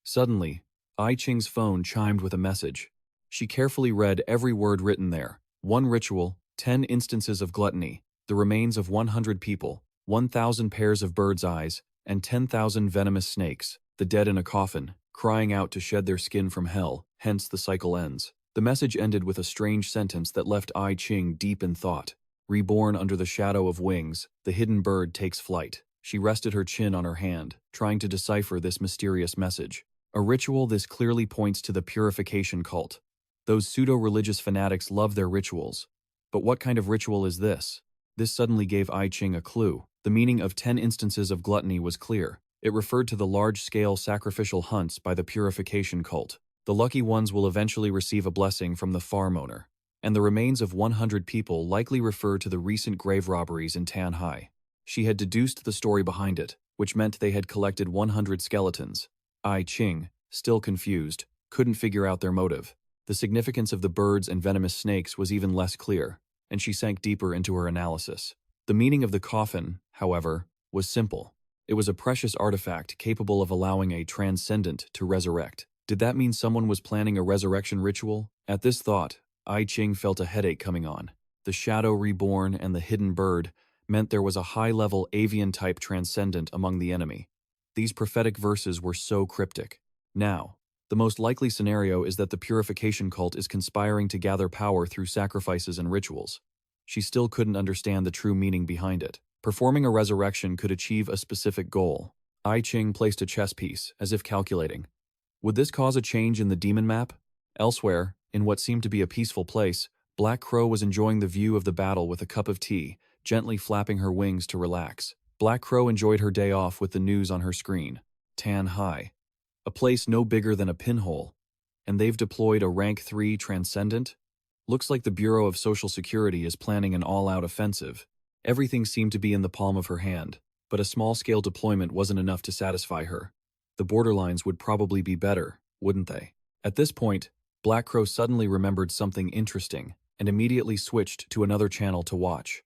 Suddenly, Ai Qing's phone chimed with a message. She carefully read every word written there. 1 ritual, 10 instances of gluttony. the remains of 100 people, 1,000 pairs of birds' eyes, and 10,000 venomous snakes, the dead in a coffin, crying out to shed their skin from hell, hence the cycle ends. The message ended with a strange sentence that left Ai Ching deep in thought. Reborn under the shadow of wings, the hidden bird takes flight. She rested her chin on her hand, trying to decipher this mysterious message. A ritual this clearly points to the purification cult. Those pseudo-religious fanatics love their rituals. But what kind of ritual is this? This suddenly gave Ai Ching a clue. The meaning of 10 instances of gluttony was clear. It referred to the large-scale sacrificial hunts by the purification cult. The lucky ones will eventually receive a blessing from the farm owner. And the remains of 100 people likely refer to the recent grave robberies in Tanhai. She had deduced the story behind it, which meant they had collected 100 skeletons. Ai Ching, still confused, couldn't figure out their motive. The significance of the birds and venomous snakes was even less clear, and she sank deeper into her analysis. The meaning of the coffin, however, was simple. It was a precious artifact capable of allowing a transcendent to resurrect. Did that mean someone was planning a resurrection ritual? At this thought, Ai Ching felt a headache coming on. The shadow reborn and the hidden bird meant there was a high-level avian-type transcendent among the enemy. These prophetic verses were so cryptic. Now, the most likely scenario is that the purification cult is conspiring to gather power through sacrifices and rituals. She still couldn't understand the true meaning behind it. Performing a resurrection could achieve a specific goal. Ai Ching placed a chess piece, as if calculating. Would this cause a change in the demon map? Elsewhere, in what seemed to be a peaceful place, Black Crow was enjoying the view of the battle with a cup of tea, gently flapping her wings to relax. Black Crow enjoyed her day off with the news on her screen. Tanhai. A place no bigger than a pinhole. And they've deployed a rank 3 transcendent? Looks like the Bureau of Social Security is planning an all-out offensive. Everything seemed to be in the palm of her hand, but a small-scale deployment wasn't enough to satisfy her. The borderlines would probably be better, wouldn't they? At this point, Black Crow suddenly remembered something interesting and immediately switched to another channel to watch.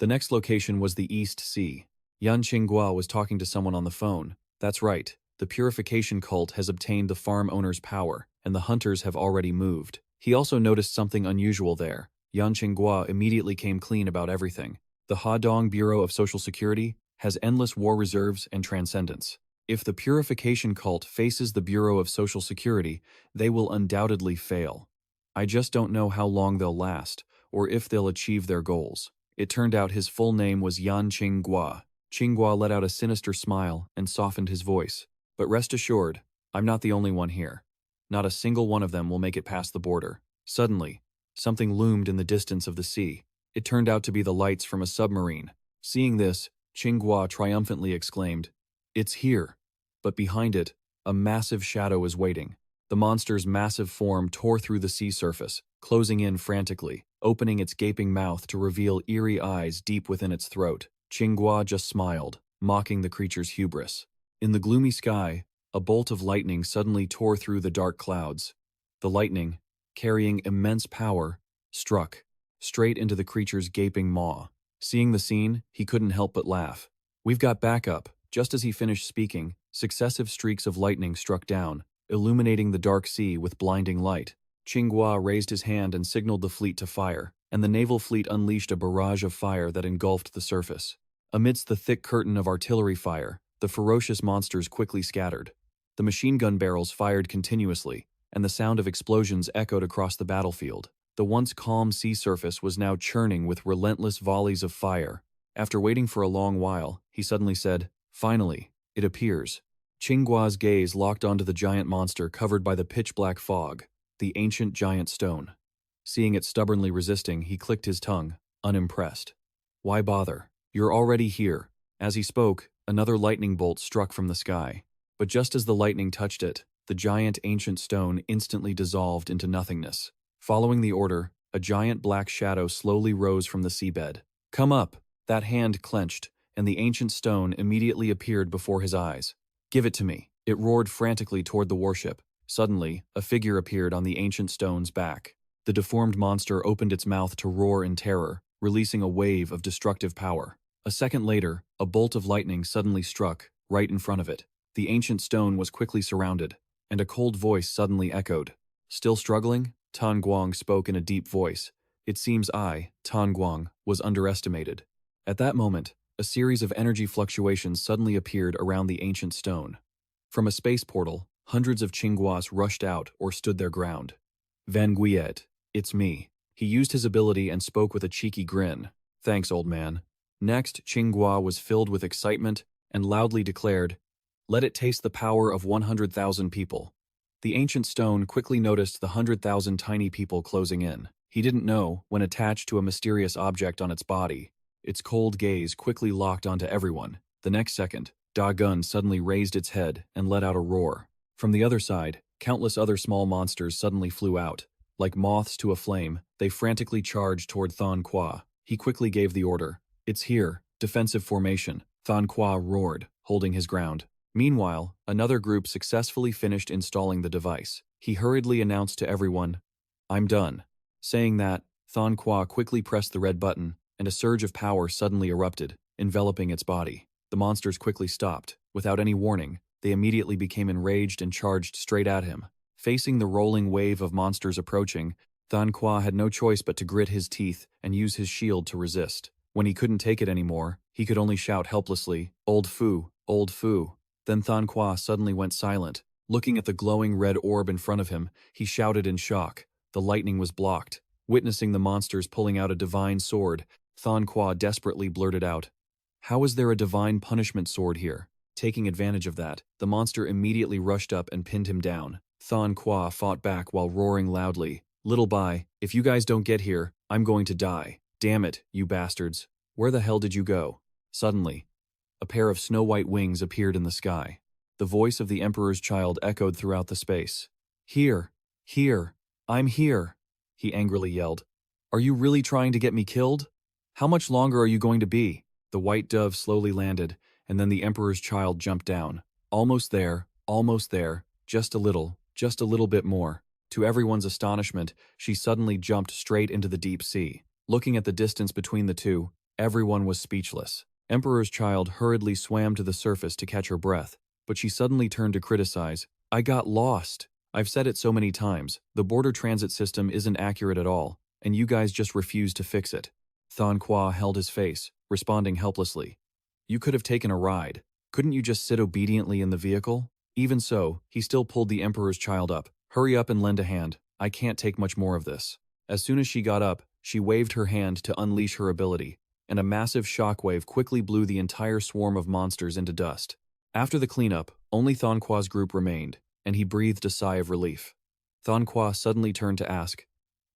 The next location was the East Sea. Yan Qinghua was talking to someone on the phone. That's right, the purification cult has obtained the farm owner's power, and the hunters have already moved. He also noticed something unusual there. Yan Qinghua immediately came clean about everything. The Hadong Bureau of Social Security has endless war reserves and transcendence. If the purification cult faces the Bureau of Social Security, they will undoubtedly fail. I just don't know how long they'll last, or if they'll achieve their goals. It turned out his full name was Yan Qinghua. Qinghua let out a sinister smile and softened his voice. But rest assured, I'm not the only one here. Not a single one of them will make it past the border. Suddenly, something loomed in the distance of the sea. It turned out to be the lights from a submarine. Seeing this, Qinghua triumphantly exclaimed, "It's here!" But behind it, a massive shadow is waiting. The monster's massive form tore through the sea surface, closing in frantically, opening its gaping mouth to reveal eerie eyes deep within its throat. Qinghua just smiled, mocking the creature's hubris. In the gloomy sky, a bolt of lightning suddenly tore through the dark clouds. The lightning, carrying immense power, struck straight into the creature's gaping maw. Seeing the scene, he couldn't help but laugh. "We've got backup." Just as he finished speaking, successive streaks of lightning struck down, illuminating the dark sea with blinding light. Qinghua raised his hand and signaled the fleet to fire, and the naval fleet unleashed a barrage of fire that engulfed the surface. Amidst the thick curtain of artillery fire, the ferocious monsters quickly scattered. The machine gun barrels fired continuously, and the sound of explosions echoed across the battlefield. The once calm sea surface was now churning with relentless volleys of fire. After waiting for a long while, he suddenly said, "Finally, it appears." Qinghua's gaze locked onto the giant monster covered by the pitch-black fog, the ancient giant stone. Seeing it stubbornly resisting, he clicked his tongue, unimpressed. "Why bother? You're already here." As he spoke, another lightning bolt struck from the sky. But just as the lightning touched it, the giant ancient stone instantly dissolved into nothingness. Following the order, a giant black shadow slowly rose from the seabed. "Come up!" That hand clenched, and the ancient stone immediately appeared before his eyes. "Give it to me." It roared frantically toward the warship. Suddenly, a figure appeared on the ancient stone's back. The deformed monster opened its mouth to roar in terror, releasing a wave of destructive power. A second later, a bolt of lightning suddenly struck, right in front of it. The ancient stone was quickly surrounded, and a cold voice suddenly echoed. "Still struggling?" Tan Guang spoke in a deep voice. "It seems I, Tan Guang, was underestimated. At that moment, a series of energy fluctuations suddenly appeared around the ancient stone. From a space portal, hundreds of Qingguas rushed out or stood their ground. Van Guiet, it's me. He used his ability and spoke with a cheeky grin. Thanks, old man. Next, Qinghua was filled with excitement and loudly declared, let it taste the power of 100,000 people. The ancient stone quickly noticed the 100,000 tiny people closing in. He didn't know, when attached to a mysterious object on its body, its cold gaze quickly locked onto everyone. The next second, Dagon suddenly raised its head and let out a roar. From the other side, countless other small monsters suddenly flew out. Like moths to a flame, they frantically charged toward Thon Qua. He quickly gave the order. It's here, defensive formation. Thon Qua roared, holding his ground. Meanwhile, another group successfully finished installing the device. He hurriedly announced to everyone, I'm done. Saying that, Thon Qua quickly pressed the red button, and a surge of power suddenly erupted, enveloping its body. The monsters quickly stopped. Without any warning, they immediately became enraged and charged straight at him. Facing the rolling wave of monsters approaching, Thon Qua had no choice but to grit his teeth and use his shield to resist. When he couldn't take it anymore, he could only shout helplessly, Old Fu, Old Fu. Then Thon Qua suddenly went silent. Looking at the glowing red orb in front of him, he shouted in shock. The lightning was blocked. Witnessing the monsters pulling out a divine sword, Thon Qua desperately blurted out, how is there a divine punishment sword here? Taking advantage of that, the monster immediately rushed up and pinned him down. Thon Qua fought back while roaring loudly, Little Bai, if you guys don't get here, I'm going to die. Damn it, you bastards. Where the hell did you go? Suddenly, a pair of snow-white wings appeared in the sky. The voice of the Emperor's child echoed throughout the space. Here, I'm here, he angrily yelled. Are you really trying to get me killed? How much longer are you going to be? The white dove slowly landed, and then the Emperor's child jumped down. Almost there, just a little bit more. To everyone's astonishment, she suddenly jumped straight into the deep sea. Looking at the distance between the two, everyone was speechless. Emperor's child hurriedly swam to the surface to catch her breath, but she suddenly turned to criticize. I got lost. I've said it so many times, the border transit system isn't accurate at all, and you guys just refuse to fix it. Thon Qua held his face, responding helplessly. You could have taken a ride. Couldn't you just sit obediently in the vehicle? Even so, he still pulled the Emperor's child up. Hurry up and lend a hand. I can't take much more of this. As soon as she got up, she waved her hand to unleash her ability, and a massive shockwave quickly blew the entire swarm of monsters into dust. After the cleanup, only Thon Qua's group remained, and he breathed a sigh of relief. Thon Qua suddenly turned to ask,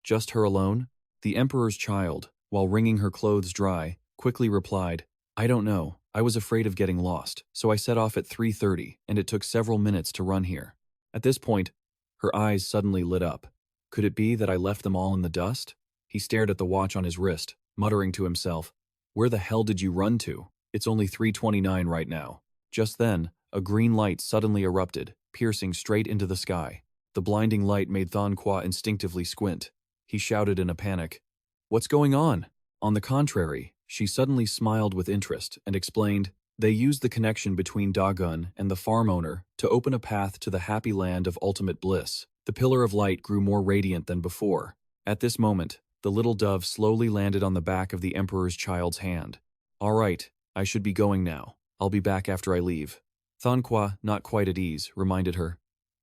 just her alone? The Emperor's child, while wringing her clothes dry, quickly replied, I don't know. I was afraid of getting lost, so I set off at 3:30, and it took several minutes to run here. At this point, her eyes suddenly lit up. Could it be that I left them all in the dust? He stared at the watch on his wrist, muttering to himself, where the hell did you run to? It's only 3:29 right now. Just then, a green light suddenly erupted, piercing straight into the sky. The blinding light made Thon Qua instinctively squint. He shouted in a panic, What's going on? On the contrary, she suddenly smiled with interest and explained, they used the connection between Dagon and the farm owner to open a path to the happy land of ultimate bliss. The pillar of light grew more radiant than before. At this moment, the little dove slowly landed on the back of the Emperor's child's hand. All right, I should be going now. I'll be back after I leave. Thon Qua, not quite at ease, reminded her.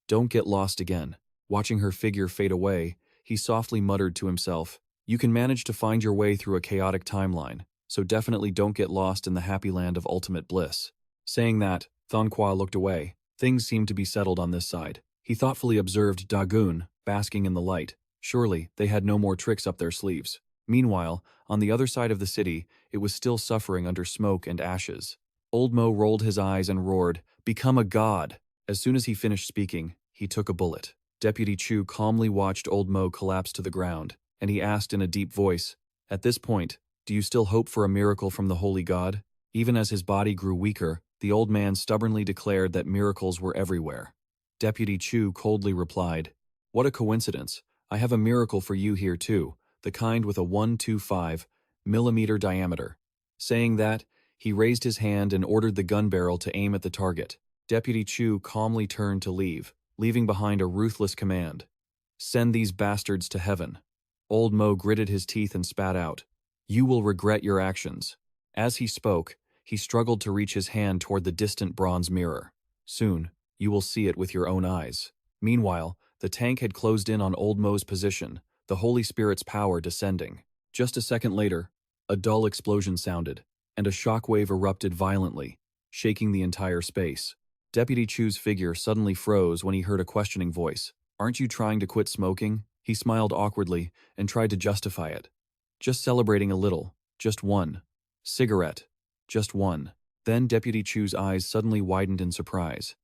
Don't get lost again. Watching her figure fade away, he softly muttered to himself, you can manage to find your way through a chaotic timeline, so definitely don't get lost in the happy land of ultimate bliss. Saying that, Thon Qua looked away. Things seemed to be settled on this side. He thoughtfully observed Dagon, basking in the light. Surely, they had no more tricks up their sleeves. Meanwhile, on the other side of the city, it was still suffering under smoke and ashes. Old Mo rolled his eyes and roared, Become a god! As soon as he finished speaking, he took a bullet. Deputy Chu calmly watched Old Mo collapse to the ground, and he asked in a deep voice, At this point, do you still hope for a miracle from the holy god? Even as his body grew weaker, the old man stubbornly declared that miracles were everywhere. Deputy Chu coldly replied, What a coincidence. I have a miracle for you here too, the kind with a 125 millimeter diameter. Saying that, he raised his hand and ordered the gun barrel to aim at the target. Deputy Chu calmly turned to leave, leaving behind a ruthless command. Send these bastards to heaven. Old Mo gritted his teeth and spat out. You will regret your actions. As he spoke, he struggled to reach his hand toward the distant bronze mirror. Soon, you will see it with your own eyes. Meanwhile, the tank had closed in on Old Mo's position, the Holy Spirit's power descending. Just a second later, a dull explosion sounded, and a shockwave erupted violently, shaking the entire space. Deputy Chu's figure suddenly froze when he heard a questioning voice. "Aren't you trying to quit smoking?" He smiled awkwardly and tried to justify it. "Just celebrating a little. Just one. Cigarette. Just one." Then Deputy Chu's eyes suddenly widened in surprise.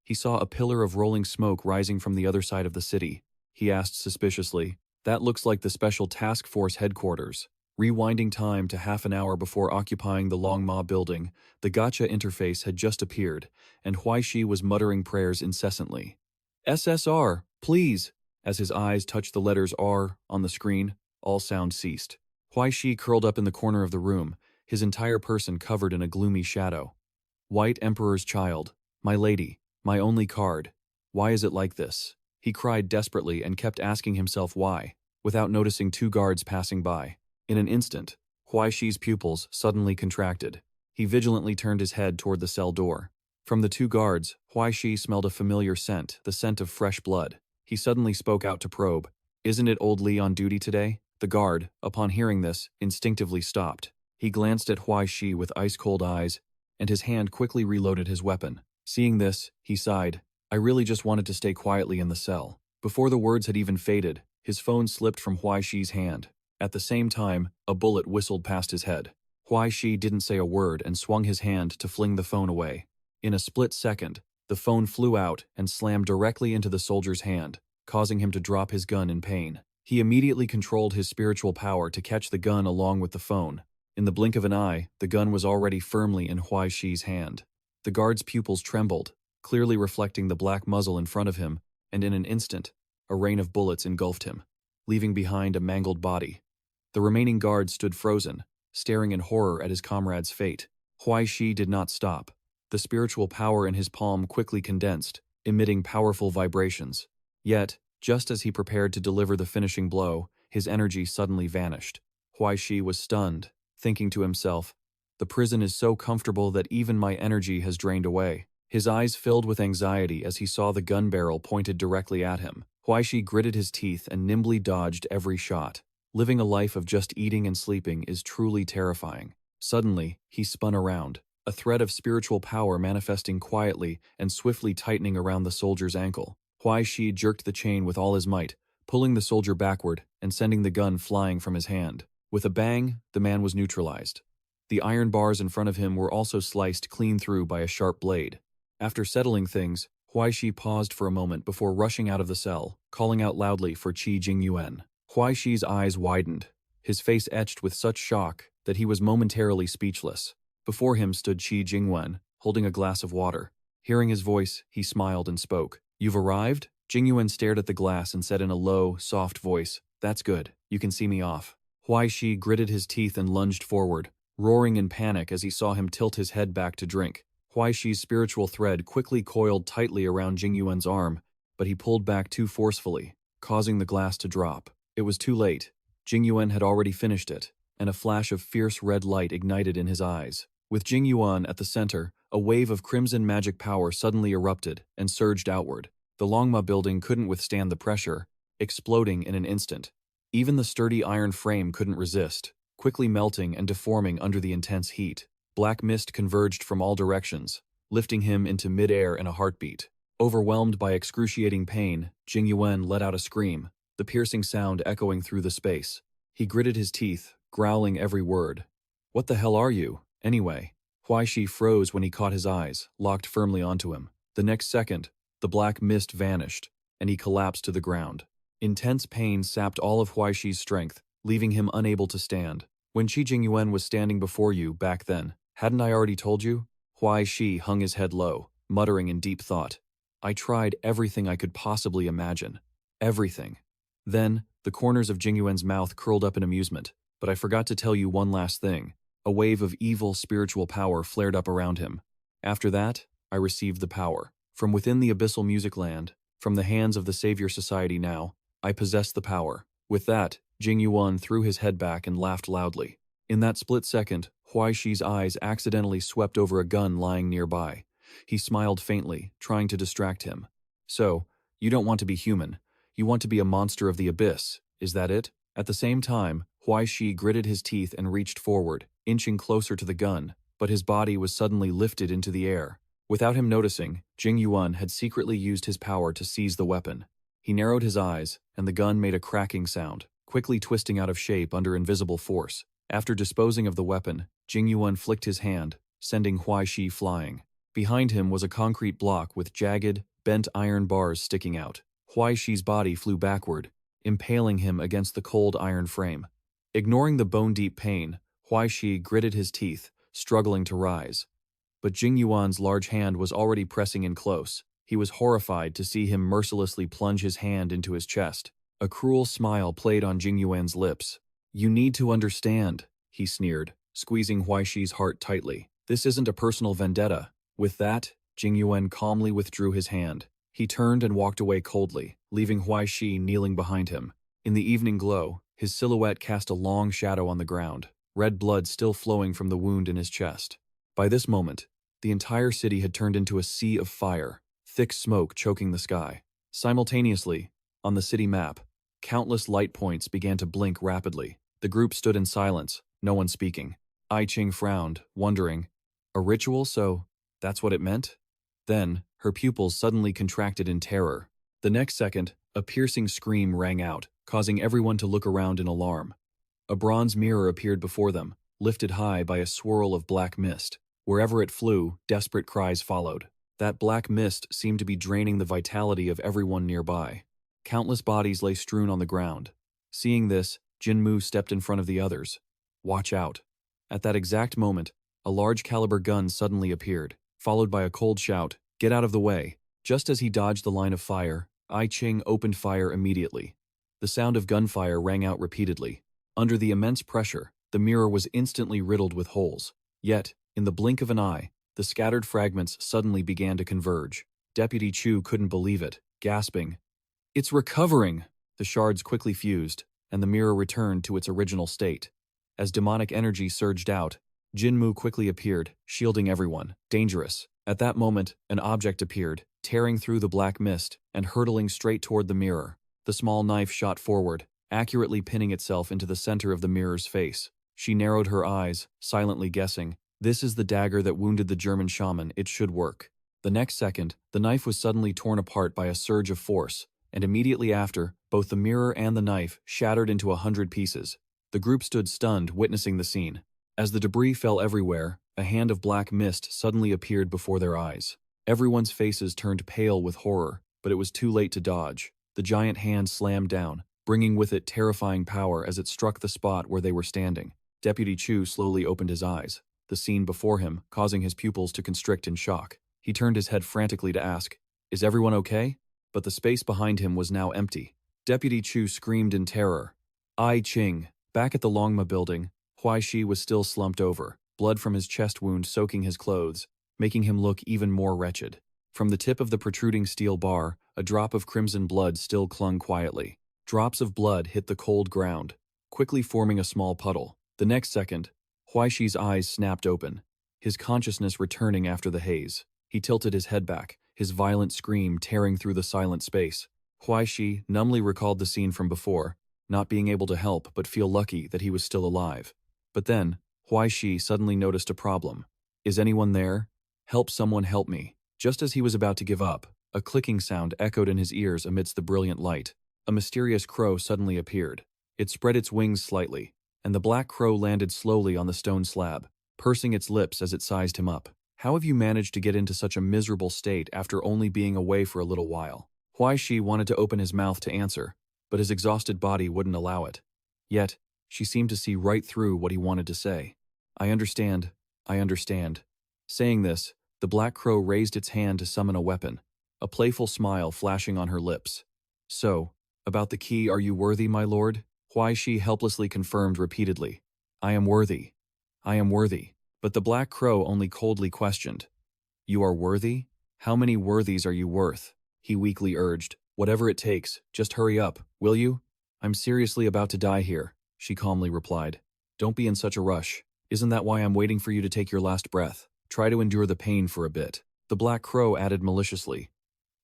He saw a pillar of rolling smoke rising from the other side of the city. He asked suspiciously, "That looks like the Special Task Force headquarters." Rewinding time to half an hour before occupying the Longma building, the gotcha interface had just appeared, and Huai Shi was muttering prayers incessantly. "SSR, please!" As his eyes touched the letters R on the screen, all sound ceased. Huai Shi curled up in the corner of the room, his entire person covered in a gloomy shadow. "White Emperor's child, my lady, my only card. Why is it like this?" He cried desperately and kept asking himself why, without noticing two guards passing by. In an instant, Huai Shi's pupils suddenly contracted. He vigilantly turned his head toward the cell door. From the two guards, Huai Shi smelled a familiar scent, the scent of fresh blood. He suddenly spoke out to probe. "Isn't it old Li on duty today?" The guard, upon hearing this, instinctively stopped. He glanced at Huai Shi with ice-cold eyes, and his hand quickly reloaded his weapon. Seeing this, he sighed. "I really just wanted to stay quietly in the cell." Before the words had even faded, his phone slipped from Huai Shi's hand. At the same time, a bullet whistled past his head. Huai Shi didn't say a word and swung his hand to fling the phone away. In a split second, the phone flew out and slammed directly into the soldier's hand, causing him to drop his gun in pain. He immediately controlled his spiritual power to catch the gun along with the phone. In the blink of an eye, the gun was already firmly in Huai Shi's hand. The guard's pupils trembled, clearly reflecting the black muzzle in front of him, and in an instant, a rain of bullets engulfed him, leaving behind a mangled body. The remaining guard stood frozen, staring in horror at his comrade's fate. Huai Shi did not stop. The spiritual power in his palm quickly condensed, emitting powerful vibrations. Yet, just as he prepared to deliver the finishing blow, his energy suddenly vanished. Huai Shi was stunned, thinking to himself, "The prison is so comfortable that even my energy has drained away." His eyes filled with anxiety as he saw the gun barrel pointed directly at him. Huai Shi gritted his teeth and nimbly dodged every shot. Living a life of just eating and sleeping is truly terrifying. Suddenly, he spun around, a thread of spiritual power manifesting quietly and swiftly tightening around the soldier's ankle. Huai Shi jerked the chain with all his might, pulling the soldier backward and sending the gun flying from his hand. With a bang, the man was neutralized. The iron bars in front of him were also sliced clean through by a sharp blade. After settling things, Huai Shi paused for a moment before rushing out of the cell, calling out loudly for Qi Jingyuan. Huai Shi's eyes widened, his face etched with such shock that he was momentarily speechless. Before him stood Qi Jingyuan, holding a glass of water. Hearing his voice, he smiled and spoke. "You've arrived?" Jingyuan stared at the glass and said in a low, soft voice, "That's good, you can see me off." Huai Shi gritted his teeth and lunged forward, roaring in panic as he saw him tilt his head back to drink. Huai Shi's spiritual thread quickly coiled tightly around Jingyuan's arm, but he pulled back too forcefully, causing the glass to drop. It was too late. Jingyuan had already finished it, and a flash of fierce red light ignited in his eyes. With Jingyuan at the center, a wave of crimson magic power suddenly erupted and surged outward. The Longma building couldn't withstand the pressure, exploding in an instant. Even the sturdy iron frame couldn't resist, quickly melting and deforming under the intense heat. Black mist converged from all directions, lifting him into mid-air in a heartbeat. Overwhelmed by excruciating pain, Jingyuan let out a scream, the piercing sound echoing through the space. He gritted his teeth, growling every word. "What the hell are you, anyway?" Huai Shi froze when he caught his eyes, locked firmly onto him. The next second, the black mist vanished, and he collapsed to the ground. Intense pain sapped all of Huai Shi's strength, leaving him unable to stand. "When Qi Jingyuan was standing before you back then, hadn't I already told you?" Huai Shi hung his head low, muttering in deep thought. "I tried everything I could possibly imagine. Everything." Then, the corners of Jingyuan's mouth curled up in amusement. "But I forgot to tell you one last thing." A wave of evil spiritual power flared up around him. "After that, I received the power. From within the abyssal music land, from the hands of the Savior Society now, I possess the power." With that, Jingyuan threw his head back and laughed loudly. In that split second, Huai Shi's eyes accidentally swept over a gun lying nearby. He smiled faintly, trying to distract him. So, you don't want to be human. You want to be a monster of the abyss, is that it? At the same time, Huai Shi gritted his teeth and reached forward, inching closer to the gun, but his body was suddenly lifted into the air. Without him noticing, Jing Yuan had secretly used his power to seize the weapon. He narrowed his eyes, and the gun made a cracking sound, quickly twisting out of shape under invisible force. After disposing of the weapon, Jing Yuan flicked his hand, sending Huai Shi flying. Behind him was a concrete block with jagged, bent iron bars sticking out. Huai Shi's body flew backward, impaling him against the cold iron frame. Ignoring the bone-deep pain, Huai Shi gritted his teeth, struggling to rise. But Jing Yuan's large hand was already pressing in close. He was horrified to see him mercilessly plunge his hand into his chest. A cruel smile played on Jing Yuan's lips. "You need to understand," he sneered, squeezing Huai Shi's heart tightly. "This isn't a personal vendetta." With that, Jing Yuan calmly withdrew his hand. He turned and walked away coldly, leaving Huai Shi kneeling behind him. In the evening glow, his silhouette cast a long shadow on the ground, red blood still flowing from the wound in his chest. By this moment, the entire city had turned into a sea of fire, thick smoke choking the sky. Simultaneously, on the city map, countless light points began to blink rapidly. The group stood in silence, no one speaking. I Ching frowned, wondering, a ritual, so that's what it meant? Then, her pupils suddenly contracted in terror. The next second, a piercing scream rang out, causing everyone to look around in alarm. A bronze mirror appeared before them, lifted high by a swirl of black mist. Wherever it flew, desperate cries followed. That black mist seemed to be draining the vitality of everyone nearby. Countless bodies lay strewn on the ground. Seeing this, Jin Mu stepped in front of the others. "Watch out." At that exact moment, a large-caliber gun suddenly appeared, followed by a cold shout, "Get out of the way." Just as he dodged the line of fire, I Ching opened fire immediately. The sound of gunfire rang out repeatedly. Under the immense pressure, the mirror was instantly riddled with holes. Yet, in the blink of an eye, the scattered fragments suddenly began to converge. Deputy Chu couldn't believe it, gasping, "It's recovering!" The shards quickly fused, and the mirror returned to its original state. As demonic energy surged out, Jin Mu quickly appeared, shielding everyone. Dangerous. At that moment, an object appeared, tearing through the black mist and hurtling straight toward the mirror. The small knife shot forward, accurately pinning itself into the center of the mirror's face. She narrowed her eyes, silently guessing, "This is the dagger that wounded the German shaman, it should work." The next second, the knife was suddenly torn apart by a surge of force, and immediately after, both the mirror and the knife shattered into 100 pieces. The group stood stunned, witnessing the scene. As the debris fell everywhere, a hand of black mist suddenly appeared before their eyes. Everyone's faces turned pale with horror, but it was too late to dodge. The giant hand slammed down, bringing with it terrifying power as it struck the spot where they were standing. Deputy Chu slowly opened his eyes, the scene before him causing his pupils to constrict in shock. He turned his head frantically to ask, "Is everyone okay?" But the space behind him was now empty. Deputy Chu screamed in terror. I Ching. Back at the Longma building, Huai Shi was still slumped over, blood from his chest wound soaking his clothes, making him look even more wretched. From the tip of the protruding steel bar, a drop of crimson blood still clung quietly. Drops of blood hit the cold ground, quickly forming a small puddle. The next second, Huai Shi's eyes snapped open, his consciousness returning after the haze. He tilted his head back, his violent scream tearing through the silent space. Huai Shi numbly recalled the scene from before, not being able to help but feel lucky that he was still alive. But then, Huai Shi suddenly noticed a problem. "Is anyone there? Help, someone help me." Just as he was about to give up, a clicking sound echoed in his ears amidst the brilliant light. A mysterious crow suddenly appeared. It spread its wings slightly, and the black crow landed slowly on the stone slab, pursing its lips as it sized him up. "How have you managed to get into such a miserable state after only being away for a little while?" Huai Shi wanted to open his mouth to answer, but his exhausted body wouldn't allow it. Yet, she seemed to see right through what he wanted to say. I understand. Saying this, the black crow raised its hand to summon a weapon, a playful smile flashing on her lips. "So, about the key, are you worthy, my lord?" Huai Shi helplessly confirmed repeatedly. I am worthy. But the black crow only coldly questioned. "You are worthy? How many worthies are you worth?" He weakly urged. "Whatever it takes, just hurry up, will you?" "I'm seriously about to die here," she calmly replied. Don't be in such a rush. Isn't that why I'm waiting for you to take your last breath? Try to endure the pain for a bit. The Black Crow added maliciously.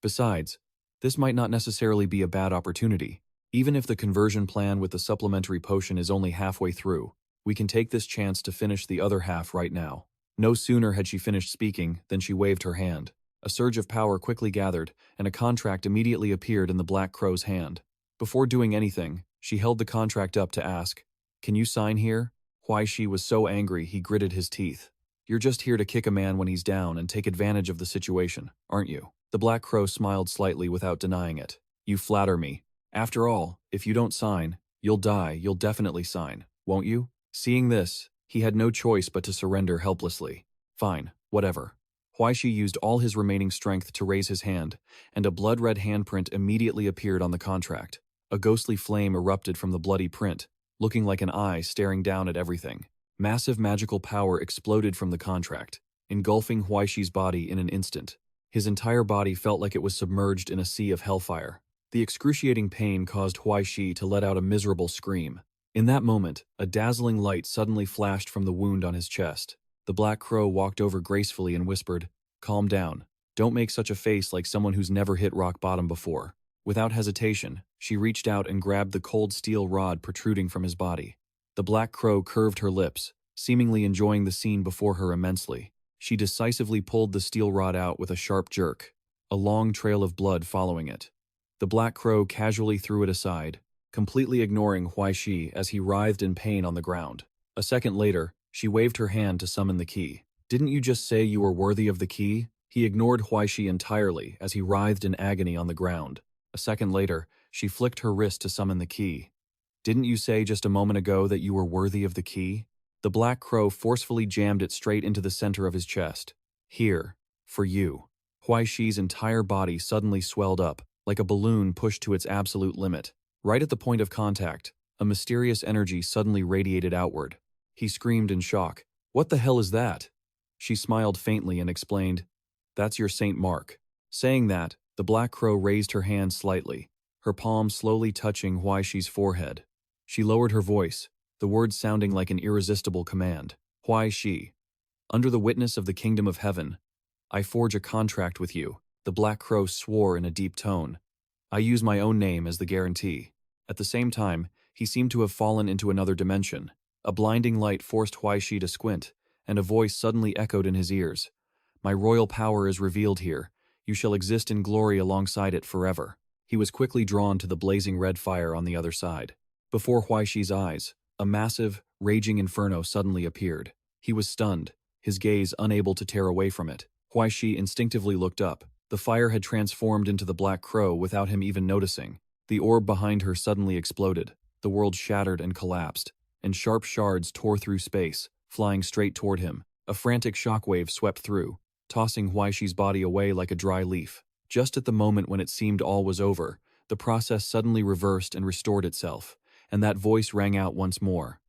Besides, this might not necessarily be a bad opportunity. Even if the conversion plan with the supplementary potion is only halfway through, we can take this chance to finish the other half right now. No sooner had she finished speaking than she waved her hand. A surge of power quickly gathered, and a contract immediately appeared in the Black Crow's hand. Before doing anything, she held the contract up to ask, "Can you sign here?" Huai Shi was so angry he gritted his teeth. "You're just here to kick a man when he's down and take advantage of the situation, aren't you?" The Black Crow smiled slightly without denying it. "You flatter me. After all, if you don't sign, you'll die. You'll definitely sign, won't you?" Seeing this, he had no choice but to surrender helplessly. "Fine, whatever." Huai Shi used all his remaining strength to raise his hand, and a blood-red handprint immediately appeared on the contract. A ghostly flame erupted from the bloody print, looking like an eye staring down at everything. Massive magical power exploded from the contract, engulfing Huai Shi's body in an instant. His entire body felt like it was submerged in a sea of hellfire. The excruciating pain caused Huai Shi to let out a miserable scream. In that moment, a dazzling light suddenly flashed from the wound on his chest. The Black Crow walked over gracefully and whispered, "Calm down. Don't make such a face like someone who's never hit rock bottom before." Without hesitation, she reached out and grabbed the cold steel rod protruding from his body. The Black Crow curved her lips, seemingly enjoying the scene before her immensely. She decisively pulled the steel rod out with a sharp jerk, a long trail of blood following it. The Black Crow casually threw it aside, completely ignoring Huai Shi as he writhed in pain on the ground. A second later, she waved her hand to summon the key. "Didn't you just say you were worthy of the key?" He ignored Huai Shi entirely as he writhed in agony on the ground. A second later, she flicked her wrist to summon the key. "Didn't you say just a moment ago that you were worthy of the key?" The Black Crow forcefully jammed it straight into the center of his chest. "Here, for you." Huai Shi's entire body suddenly swelled up, like a balloon pushed to its absolute limit. Right at the point of contact, a mysterious energy suddenly radiated outward. He screamed in shock. "What the hell is that?" She smiled faintly and explained, "That's your Saint Mark." Saying that, the Black Crow raised her hand slightly, her palm slowly touching Huai Shi's forehead. She lowered her voice, the words sounding like an irresistible command. "Huai Shi, under the witness of the kingdom of heaven, I forge a contract with you." The Black Crow swore in a deep tone. "I use my own name as the guarantee." At the same time, he seemed to have fallen into another dimension. A blinding light forced Huai Shi to squint, and a voice suddenly echoed in his ears. "My royal power is revealed here. You shall exist in glory alongside it forever." He was quickly drawn to the blazing red fire on the other side. Before Huai Shi's eyes, a massive, raging inferno suddenly appeared. He was stunned, his gaze unable to tear away from it. Huai Shi instinctively looked up. The fire had transformed into the Black Crow without him even noticing. The orb behind her suddenly exploded. The world shattered and collapsed, and sharp shards tore through space, flying straight toward him. A frantic shockwave swept through, tossing Huai Shi's body away like a dry leaf. Just at the moment when it seemed all was over, the process suddenly reversed and restored itself, and that voice rang out once more.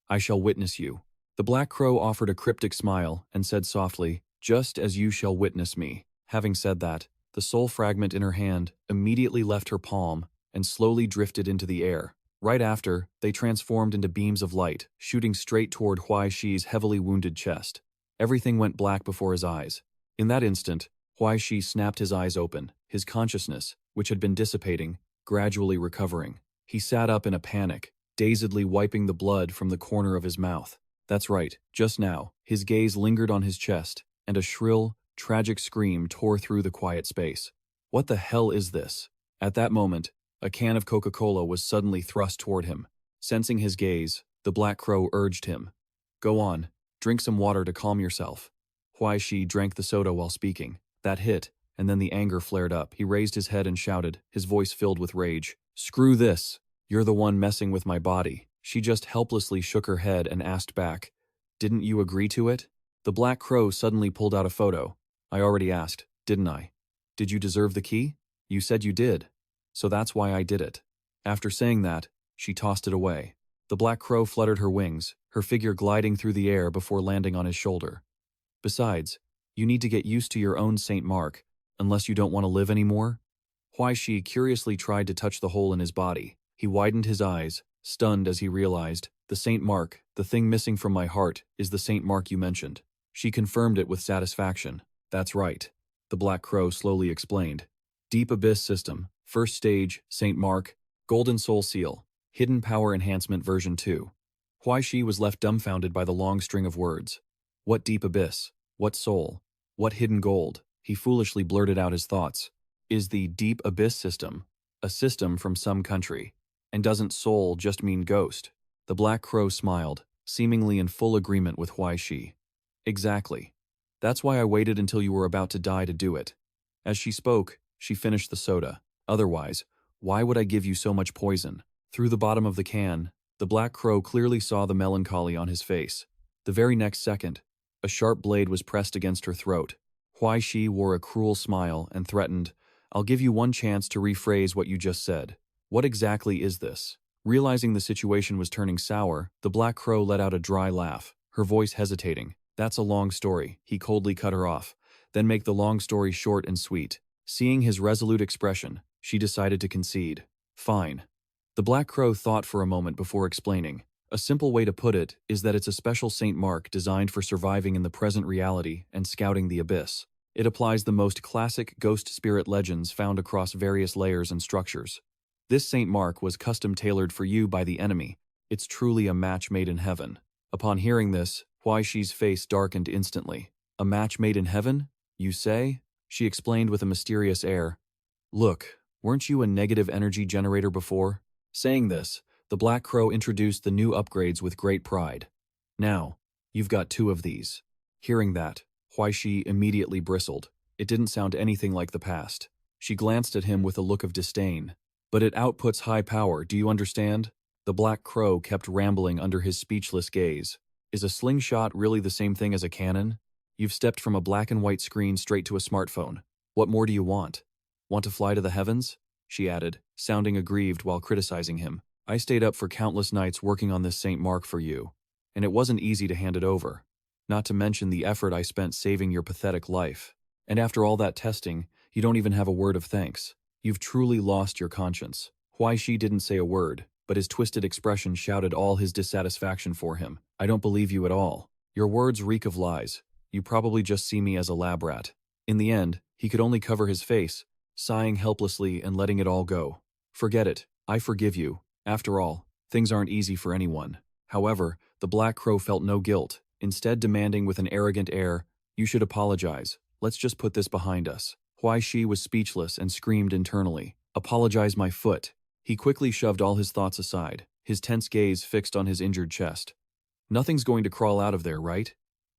"I shall witness you." The Black Crow offered a cryptic smile and said softly, "Just as you shall witness me." Having said that, the soul fragment in her hand immediately left her palm and slowly drifted into the air. Right after, they transformed into beams of light, shooting straight toward Huai Shi's heavily wounded chest. Everything went black before his eyes. In that instant, Huai Shi snapped his eyes open, his consciousness, which had been dissipating, gradually recovering. He sat up in a panic, dazedly wiping the blood from the corner of his mouth. That's right, just now, his gaze lingered on his chest, and a shrill, tragic scream tore through the quiet space. "What the hell is this?" At that moment, a can of Coca-Cola was suddenly thrust toward him. Sensing his gaze, the Black Crow urged him, "Go on, drink some water to calm yourself." Huai Shi drank the soda while speaking. That hit, and then the anger flared up. He raised his head and shouted, his voice filled with rage, "Screw this! You're the one messing with my body." She just helplessly shook her head and asked back, "Didn't you agree to it?" The Black Crow suddenly pulled out a photo. "I already asked, didn't I? Did you deserve the key? You said you did. So that's why I did it." After saying that, she tossed it away. The Black Crow fluttered her wings, her figure gliding through the air before landing on his shoulder. "Besides, you need to get used to your own Saint Mark, unless you don't want to live anymore." Huai Shi curiously tried to touch the hole in his body. He widened his eyes, stunned as he realized the Saint Mark The thing missing from my heart is the Saint Mark you mentioned. She confirmed it with satisfaction. That's right. The Black Crow slowly explained. Deep Abyss System, First Stage, Saint Mark, Golden Soul Seal, Hidden Power Enhancement version 2. Huai Shi was left dumbfounded by the long string of words. What deep abyss? What soul? What hidden gold? He foolishly blurted out his thoughts. Is the Deep Abyss System a system from some country? And doesn't soul just mean ghost? The Black Crow smiled, seemingly in full agreement with Huai Shi. Exactly. That's why I waited until you were about to die to do it. As she spoke, she finished the soda. Otherwise, why would I give you so much poison? Through the bottom of the can, the Black Crow clearly saw the melancholy on his face. The very next second, a sharp blade was pressed against her throat. Huai Shi wore a cruel smile and threatened, I'll give you one chance to rephrase what you just said. What exactly is this? Realizing the situation was turning sour, the Black Crow let out a dry laugh, her voice hesitating. That's a long story, he coldly cut her off. Then make the long story short and sweet. Seeing his resolute expression, she decided to concede. Fine. The Black Crow thought for a moment before explaining. A simple way to put it is that it's a special Saint Mark designed for surviving in the present reality and scouting the abyss. It applies the most classic ghost spirit legends found across various layers and structures. This Saint Mark was custom-tailored for you by the enemy. It's truly a match made in heaven. Upon hearing this, Huai Shi's face darkened instantly. A match made in heaven, you say? She explained with a mysterious air. Look, weren't you a negative energy generator before? Saying this, the Black Crow introduced the new upgrades with great pride. Now, you've got 2 of these. Hearing that, Huai Shi immediately bristled. It didn't sound anything like the past. She glanced at him with a look of disdain. But it outputs high power, do you understand? The Black Crow kept rambling under his speechless gaze. Is a slingshot really the same thing as a cannon? You've stepped from a black and white screen straight to a smartphone. What more do you want? Want to fly to the heavens? She added, sounding aggrieved while criticizing him. I stayed up for countless nights working on this Saint Mark for you, and it wasn't easy to hand it over. Not to mention the effort I spent saving your pathetic life. And after all that testing, you don't even have a word of thanks. You've truly lost your conscience. Huai Shi didn't say a word, but his twisted expression shouted all his dissatisfaction for him. I don't believe you at all. Your words reek of lies. You probably just see me as a lab rat. In the end, he could only cover his face, sighing helplessly and letting it all go. Forget it. I forgive you. After all, things aren't easy for anyone. However, the Black Crow felt no guilt, instead demanding with an arrogant air, you should apologize. Let's just put this behind us. Huai Shi was speechless and screamed internally, apologize my foot. He quickly shoved all his thoughts aside, his tense gaze fixed on his injured chest. Nothing's going to crawl out of there, right?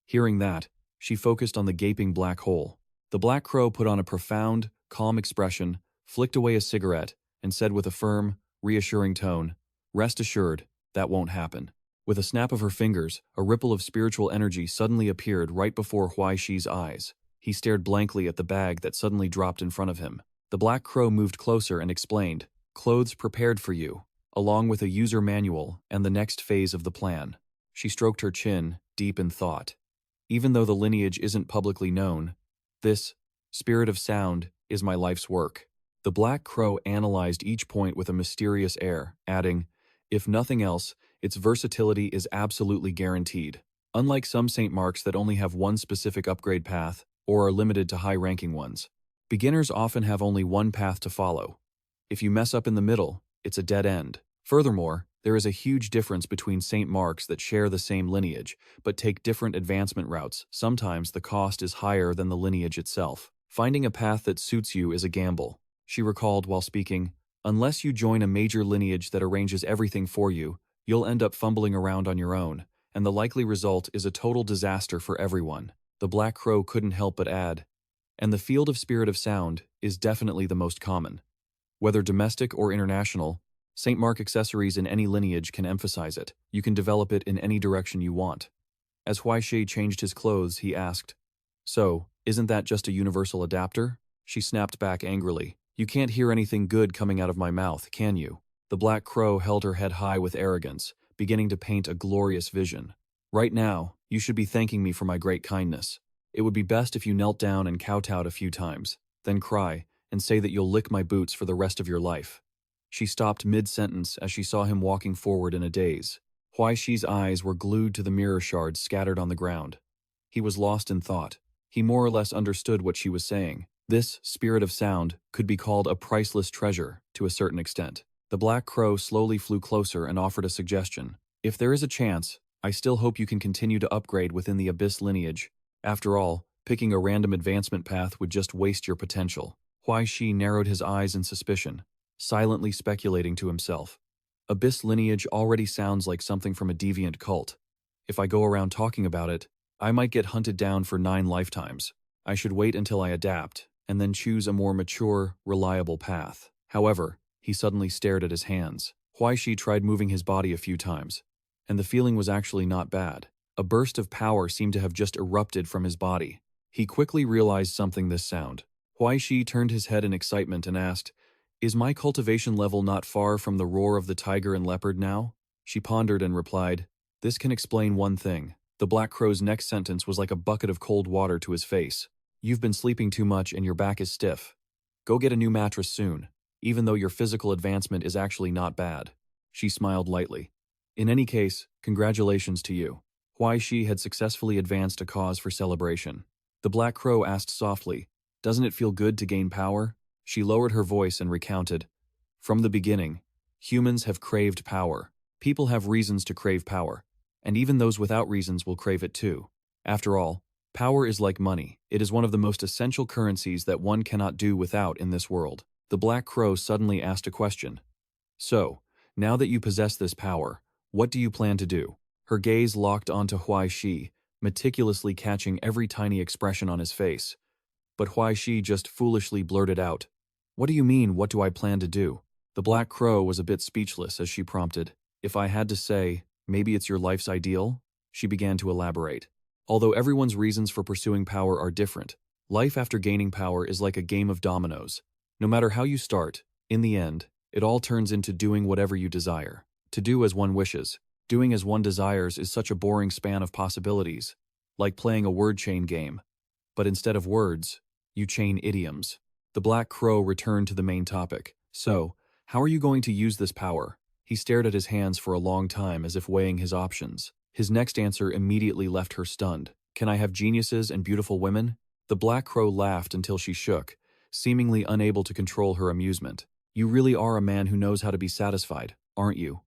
Hearing that, she focused on the gaping black hole. The Black Crow put on a profound, calm expression, flicked away a cigarette, and said with a firm, reassuring tone, rest assured, that won't happen. With a snap of her fingers, a ripple of spiritual energy suddenly appeared right before Huai Shi's eyes. He stared blankly at the bag that suddenly dropped in front of him. The Black Crow moved closer and explained, clothes prepared for you, along with a user manual and the next phase of the plan. She stroked her chin, deep in thought. Even though the lineage isn't publicly known, this, Spirit of Sound, is my life's work. The Black Crow analyzed each point with a mysterious air, adding, if nothing else, its versatility is absolutely guaranteed. Unlike some Saint Marks that only have one specific upgrade path, or are limited to high-ranking ones, beginners often have only one path to follow. If you mess up in the middle, it's a dead end. Furthermore, there is a huge difference between Saint Marks that share the same lineage, but take different advancement routes. Sometimes the cost is higher than the lineage itself. Finding a path that suits you is a gamble. She recalled while speaking, unless you join a major lineage that arranges everything for you, you'll end up fumbling around on your own, and the likely result is a total disaster for everyone. The Black Crow couldn't help but add, and the field of Spirit of Sound is definitely the most common. Whether domestic or international, Saint Mark accessories in any lineage can emphasize it. You can develop it in any direction you want. As Huai Shi changed his clothes, he asked, so, isn't that just a universal adapter? She snapped back angrily. You can't hear anything good coming out of my mouth, can you? The Black Crow held her head high with arrogance, beginning to paint a glorious vision. Right now, you should be thanking me for my great kindness. It would be best if you knelt down and kowtowed a few times, then cry, and say that you'll lick my boots for the rest of your life. She stopped mid-sentence as she saw him walking forward in a daze. Huai Shi's eyes were glued to the mirror shards scattered on the ground. He was lost in thought. He more or less understood what she was saying. This spirit of sound could be called a priceless treasure to a certain extent. The black crow slowly flew closer and offered a suggestion. If there is a chance, I still hope you can continue to upgrade within the Abyss lineage. After all, picking a random advancement path would just waste your potential. Huai Shi narrowed his eyes in suspicion, silently speculating to himself. Abyss lineage already sounds like something from a deviant cult. If I go around talking about it, I might get hunted down for 9 lifetimes. I should wait until I adapt, and then choose a more mature, reliable path. However, he suddenly stared at his hands. Huai Shi tried moving his body a few times, and the feeling was actually not bad. A burst of power seemed to have just erupted from his body. He quickly realized something this sound. Huai Shi turned his head in excitement and asked, "Is my cultivation level not far from the roar of the tiger and leopard now?" She pondered and replied, "This can explain one thing." The black crow's next sentence was like a bucket of cold water to his face. "You've been sleeping too much and your back is stiff. Go get a new mattress soon, even though your physical advancement is actually not bad." She smiled lightly. "In any case, congratulations to you." Huai Shi had successfully advanced a cause for celebration. The black crow asked softly, "Doesn't it feel good to gain power?" She lowered her voice and recounted, "From the beginning, humans have craved power. People have reasons to crave power, and even those without reasons will crave it too. After all, power is like money. It is one of the most essential currencies that one cannot do without in this world." The black crow suddenly asked a question. "So, now that you possess this power, what do you plan to do?" Her gaze locked onto Huai Shi, meticulously catching every tiny expression on his face. But Huai Shi just foolishly blurted out, "What do you mean, what do I plan to do?" The black crow was a bit speechless as she prompted, "If I had to say, maybe it's your life's ideal?" She began to elaborate. "Although everyone's reasons for pursuing power are different, life after gaining power is like a game of dominoes. No matter how you start, in the end, it all turns into doing whatever you desire. To do as one wishes. Doing as one desires is such a boring span of possibilities, like playing a word chain game. But instead of words, you chain idioms." The black crow returned to the main topic. "So, how are you going to use this power?" He stared at his hands for a long time as if weighing his options. His next answer immediately left her stunned. "Can I have geniuses and beautiful women?" The black crow laughed until she shook, seemingly unable to control her amusement. "You really are a man who knows how to be satisfied, aren't you?"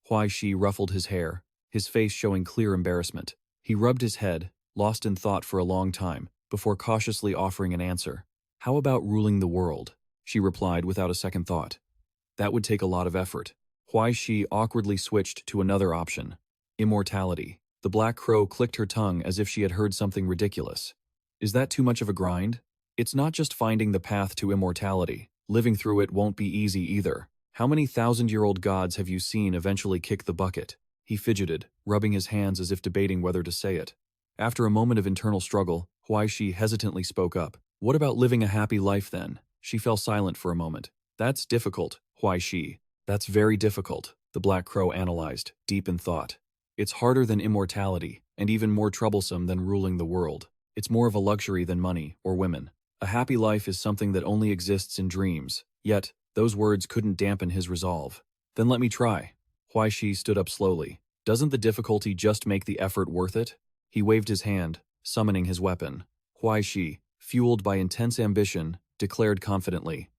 Huai Shi ruffled his hair, his face showing clear embarrassment. He rubbed his head, lost in thought for a long time, before cautiously offering an answer. "How about ruling the world?" She replied without a second thought. "That would take a lot of effort." Huai Shi awkwardly switched to another option. Immortality. The black crow clicked her tongue as if she had heard something ridiculous. "Is that too much of a grind?" "It's not just finding the path to immortality. Living through it won't be easy either. How many thousand-year-old gods have you seen eventually kick the bucket?" He fidgeted, rubbing his hands as if debating whether to say it. After a moment of internal struggle, Huai Shi hesitantly spoke up. "What about living a happy life then?" She fell silent for a moment. "That's difficult, Huai Shi." "That's very difficult," the black crow analyzed, deep in thought. "It's harder than immortality, and even more troublesome than ruling the world. It's more of a luxury than money or women. A happy life is something that only exists in dreams." Yet, those words couldn't dampen his resolve. "Then let me try." Huai Shi stood up slowly. "Doesn't the difficulty just make the effort worth it?" He waved his hand, summoning his weapon. Huai Shi, fueled by intense ambition, declared confidently,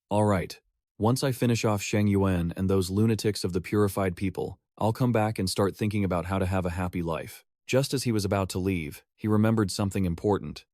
"All right, once I finish off Sheng Yuan and those lunatics of the purified people, I'll come back and start thinking about how to have a happy life." Just as he was about to leave, he remembered something important.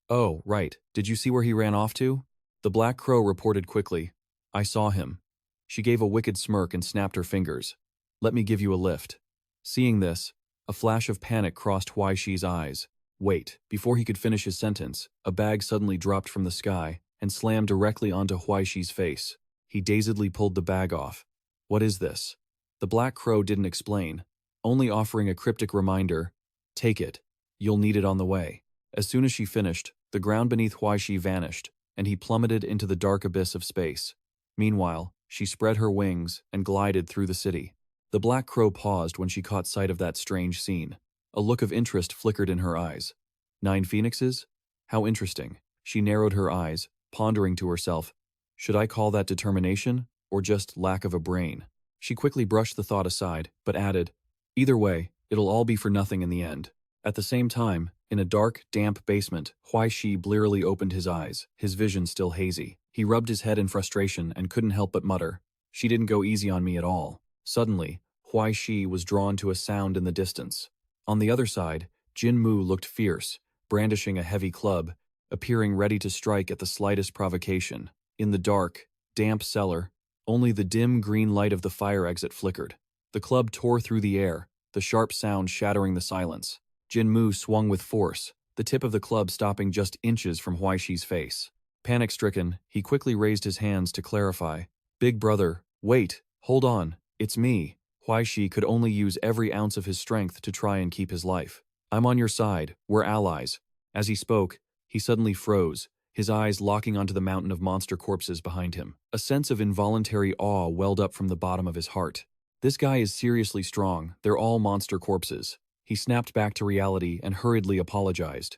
"Oh, right, did you see where he ran off to?" The black crow reported quickly, "I saw him." She gave a wicked smirk and snapped her fingers. "Let me give you a lift." Seeing this, a flash of panic crossed Huai Shi's eyes. Wait, before he could finish his sentence, a bag suddenly dropped from the sky and slammed directly onto Huai Shi's face. He dazedly pulled the bag off. "What is this?" The black crow didn't explain, only offering a cryptic reminder, "Take it. You'll need it on the way." As soon as she finished, the ground beneath Huai Shi vanished, and he plummeted into the dark abyss of space. Meanwhile, she spread her wings and glided through the city. The black crow paused when she caught sight of that strange scene. A look of interest flickered in her eyes. 9 phoenixes? How interesting. She narrowed her eyes, pondering to herself, should I call that determination, or just lack of a brain? She quickly brushed the thought aside, but added, Either way, it'll all be for nothing in the end. At the same time, in a dark, damp basement, Huai Shi blearily opened his eyes, his vision still hazy. He rubbed his head in frustration and couldn't help but mutter, "She didn't go easy on me at all." Suddenly, Huai Shi was drawn to a sound in the distance. On the other side, Jin Mu looked fierce, brandishing a heavy club, appearing ready to strike at the slightest provocation. In the dark, damp cellar, only the dim green light of the fire exit flickered. The club tore through the air, the sharp sound shattering the silence. Jin Mu swung with force, the tip of the club stopping just inches from Huai Shi's face. Panic-stricken, he quickly raised his hands to clarify. "Big brother, wait, hold on, it's me." Huai Shi could only use every ounce of his strength to try and keep his life. "I'm on your side, we're allies." As he spoke, he suddenly froze, his eyes locking onto the mountain of monster corpses behind him. A sense of involuntary awe welled up from the bottom of his heart. This guy is seriously strong, they're all monster corpses. He snapped back to reality and hurriedly apologized.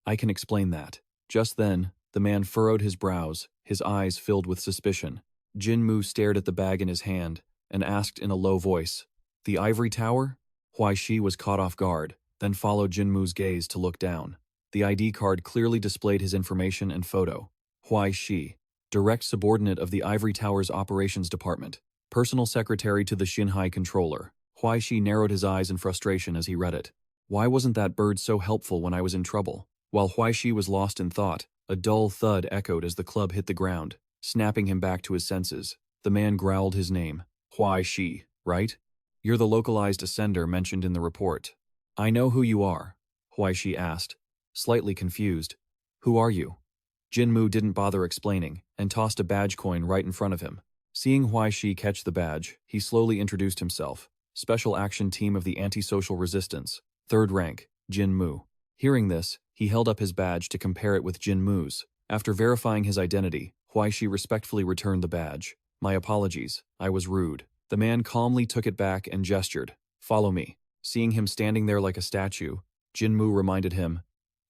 "I can explain that." Just then, the man furrowed his brows, his eyes filled with suspicion. Jin Mu stared at the bag in his hand and asked in a low voice, "The ivory tower?" Huai Shi was caught off guard, then followed Jin Mu's gaze to look down. The ID card clearly displayed his information and photo. Huai Shi, direct subordinate of the Ivory Tower's operations department, personal secretary to the Xinhai controller. Huai Shi narrowed his eyes in frustration as he read it. Why wasn't that bird so helpful when I was in trouble? While Huai Shi was lost in thought, a dull thud echoed as the club hit the ground, snapping him back to his senses. The man growled his name. "Huai Shi, right? You're the localized ascender mentioned in the report." "I know who you are," Huai Shi asked, slightly confused. "Who are you?" Jin Mu didn't bother explaining, and tossed a badge coin right in front of him. Seeing Huai Shi catch the badge, he slowly introduced himself. "Special Action Team of the Antisocial Resistance, 3rd rank, Jin Mu." Hearing this, he held up his badge to compare it with Jin Mu's. After verifying his identity, Huai Shi respectfully returned the badge. "My apologies, I was rude." The man calmly took it back and gestured, "Follow me." Seeing him standing there like a statue, Jin Mu reminded him,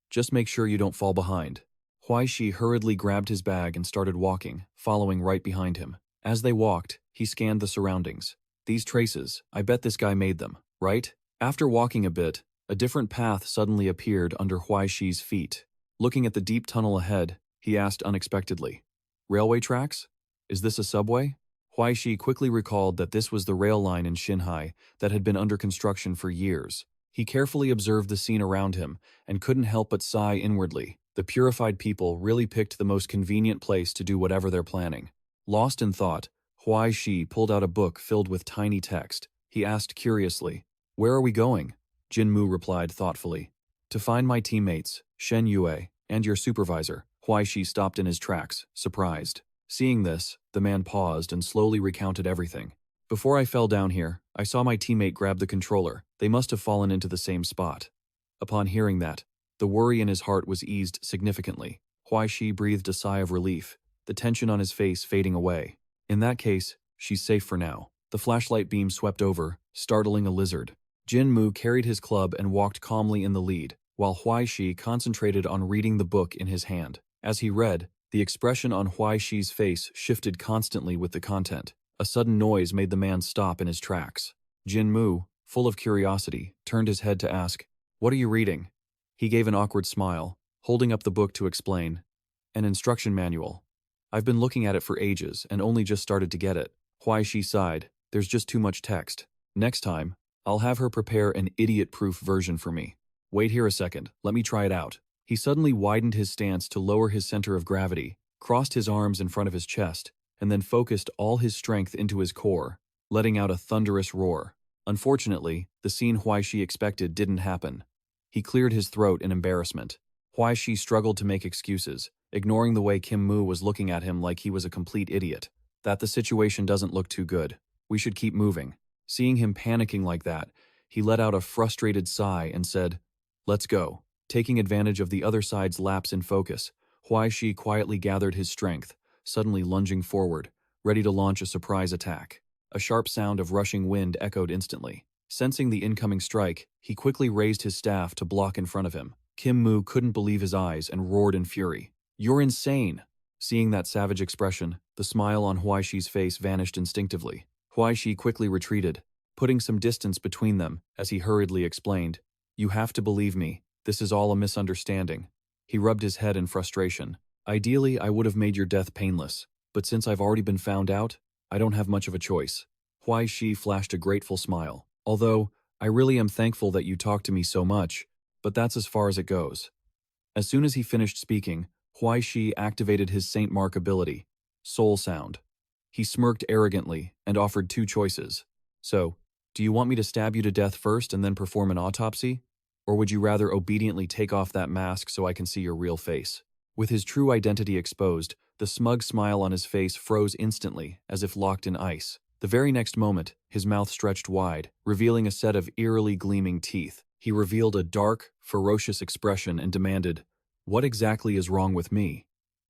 "Just make sure you don't fall behind." Huai Shi hurriedly grabbed his bag and started walking, following right behind him. As they walked, he scanned the surroundings. "These traces, I bet this guy made them, right?" After walking a bit, a different path suddenly appeared under Huai Shi's feet. Looking at the deep tunnel ahead, he asked unexpectedly, "Railway tracks? Is this a subway?" Huai Shi quickly recalled that this was the rail line in Xinhai that had been under construction for years. He carefully observed the scene around him and couldn't help but sigh inwardly. The purified people really picked the most convenient place to do whatever they're planning. Lost in thought, Huai Shi pulled out a book filled with tiny text. He asked curiously, "Where are we going?" Jin Mu replied thoughtfully, "To find my teammates, Shen Yue, and your supervisor." Huai Shi stopped in his tracks, surprised. Seeing this, the man paused and slowly recounted everything. "Before I fell down here, I saw my teammate grab the controller. They must have fallen into the same spot." Upon hearing that, the worry in his heart was eased significantly. Huai Shi breathed a sigh of relief, the tension on his face fading away. "In that case, she's safe for now." The flashlight beam swept over, startling a lizard. Jin Mu carried his club and walked calmly in the lead, while Huai Shi concentrated on reading the book in his hand. As he read, the expression on Huai Shi's face shifted constantly with the content. A sudden noise made the man stop in his tracks. Jin Mu, full of curiosity, turned his head to ask, "What are you reading?" He gave an awkward smile, holding up the book to explain. "An instruction manual. I've been looking at it for ages and only just started to get it." Huai Shi sighed, "There's just too much text. Next time, I'll have her prepare an idiot-proof version for me. Wait here a second, let me try it out." He suddenly widened his stance to lower his center of gravity, crossed his arms in front of his chest, and then focused all his strength into his core, letting out a thunderous roar. Unfortunately, the scene Huai Shi expected didn't happen. He cleared his throat in embarrassment. Huai Shi struggled to make excuses, ignoring the way Kim Mu was looking at him like he was a complete idiot. "That the situation doesn't look too good. We should keep moving." Seeing him panicking like that, he let out a frustrated sigh and said, "Let's go." Taking advantage of the other side's lapse in focus, Huai Shi quietly gathered his strength, suddenly lunging forward, ready to launch a surprise attack. A sharp sound of rushing wind echoed instantly. Sensing the incoming strike, he quickly raised his staff to block in front of him. Kim Mu couldn't believe his eyes and roared in fury, "You're insane!" Seeing that savage expression, the smile on Huai Shi's face vanished instinctively. Huai Shi quickly retreated, putting some distance between them as he hurriedly explained, "You have to believe me, this is all a misunderstanding." He rubbed his head in frustration. "Ideally, I would have made your death painless, but since I've already been found out, I don't have much of a choice." Huai Shi flashed a grateful smile. "Although, I really am thankful that you talked to me so much, but that's as far as it goes." As soon as he finished speaking, Huai Shi activated his Saint Mark ability, Soul Sound. He smirked arrogantly and offered two choices. "So, do you want me to stab you to death first and then perform an autopsy? Or would you rather obediently take off that mask so I can see your real face?" With his true identity exposed, the smug smile on his face froze instantly, as if locked in ice. The very next moment, his mouth stretched wide, revealing a set of eerily gleaming teeth. He revealed a dark, ferocious expression and demanded, "What exactly is wrong with me?"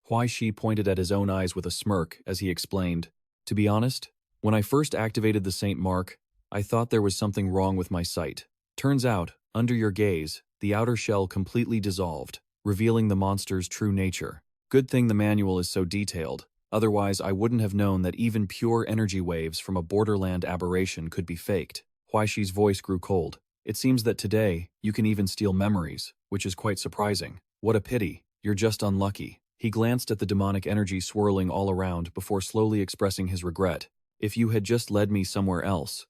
Huai Shi pointed at his own eyes with a smirk as he explained, "To be honest, when I first activated the Saint Mark, I thought there was something wrong with my sight. Turns out, under your gaze, the outer shell completely dissolved, revealing the monster's true nature. Good thing the manual is so detailed, otherwise I wouldn't have known that even pure energy waves from a borderland aberration could be faked." Huai Shi's voice grew cold. "It seems that today, you can even steal memories, which is quite surprising. What a pity, you're just unlucky." He glanced at the demonic energy swirling all around before slowly expressing his regret. "If you had just led me somewhere else,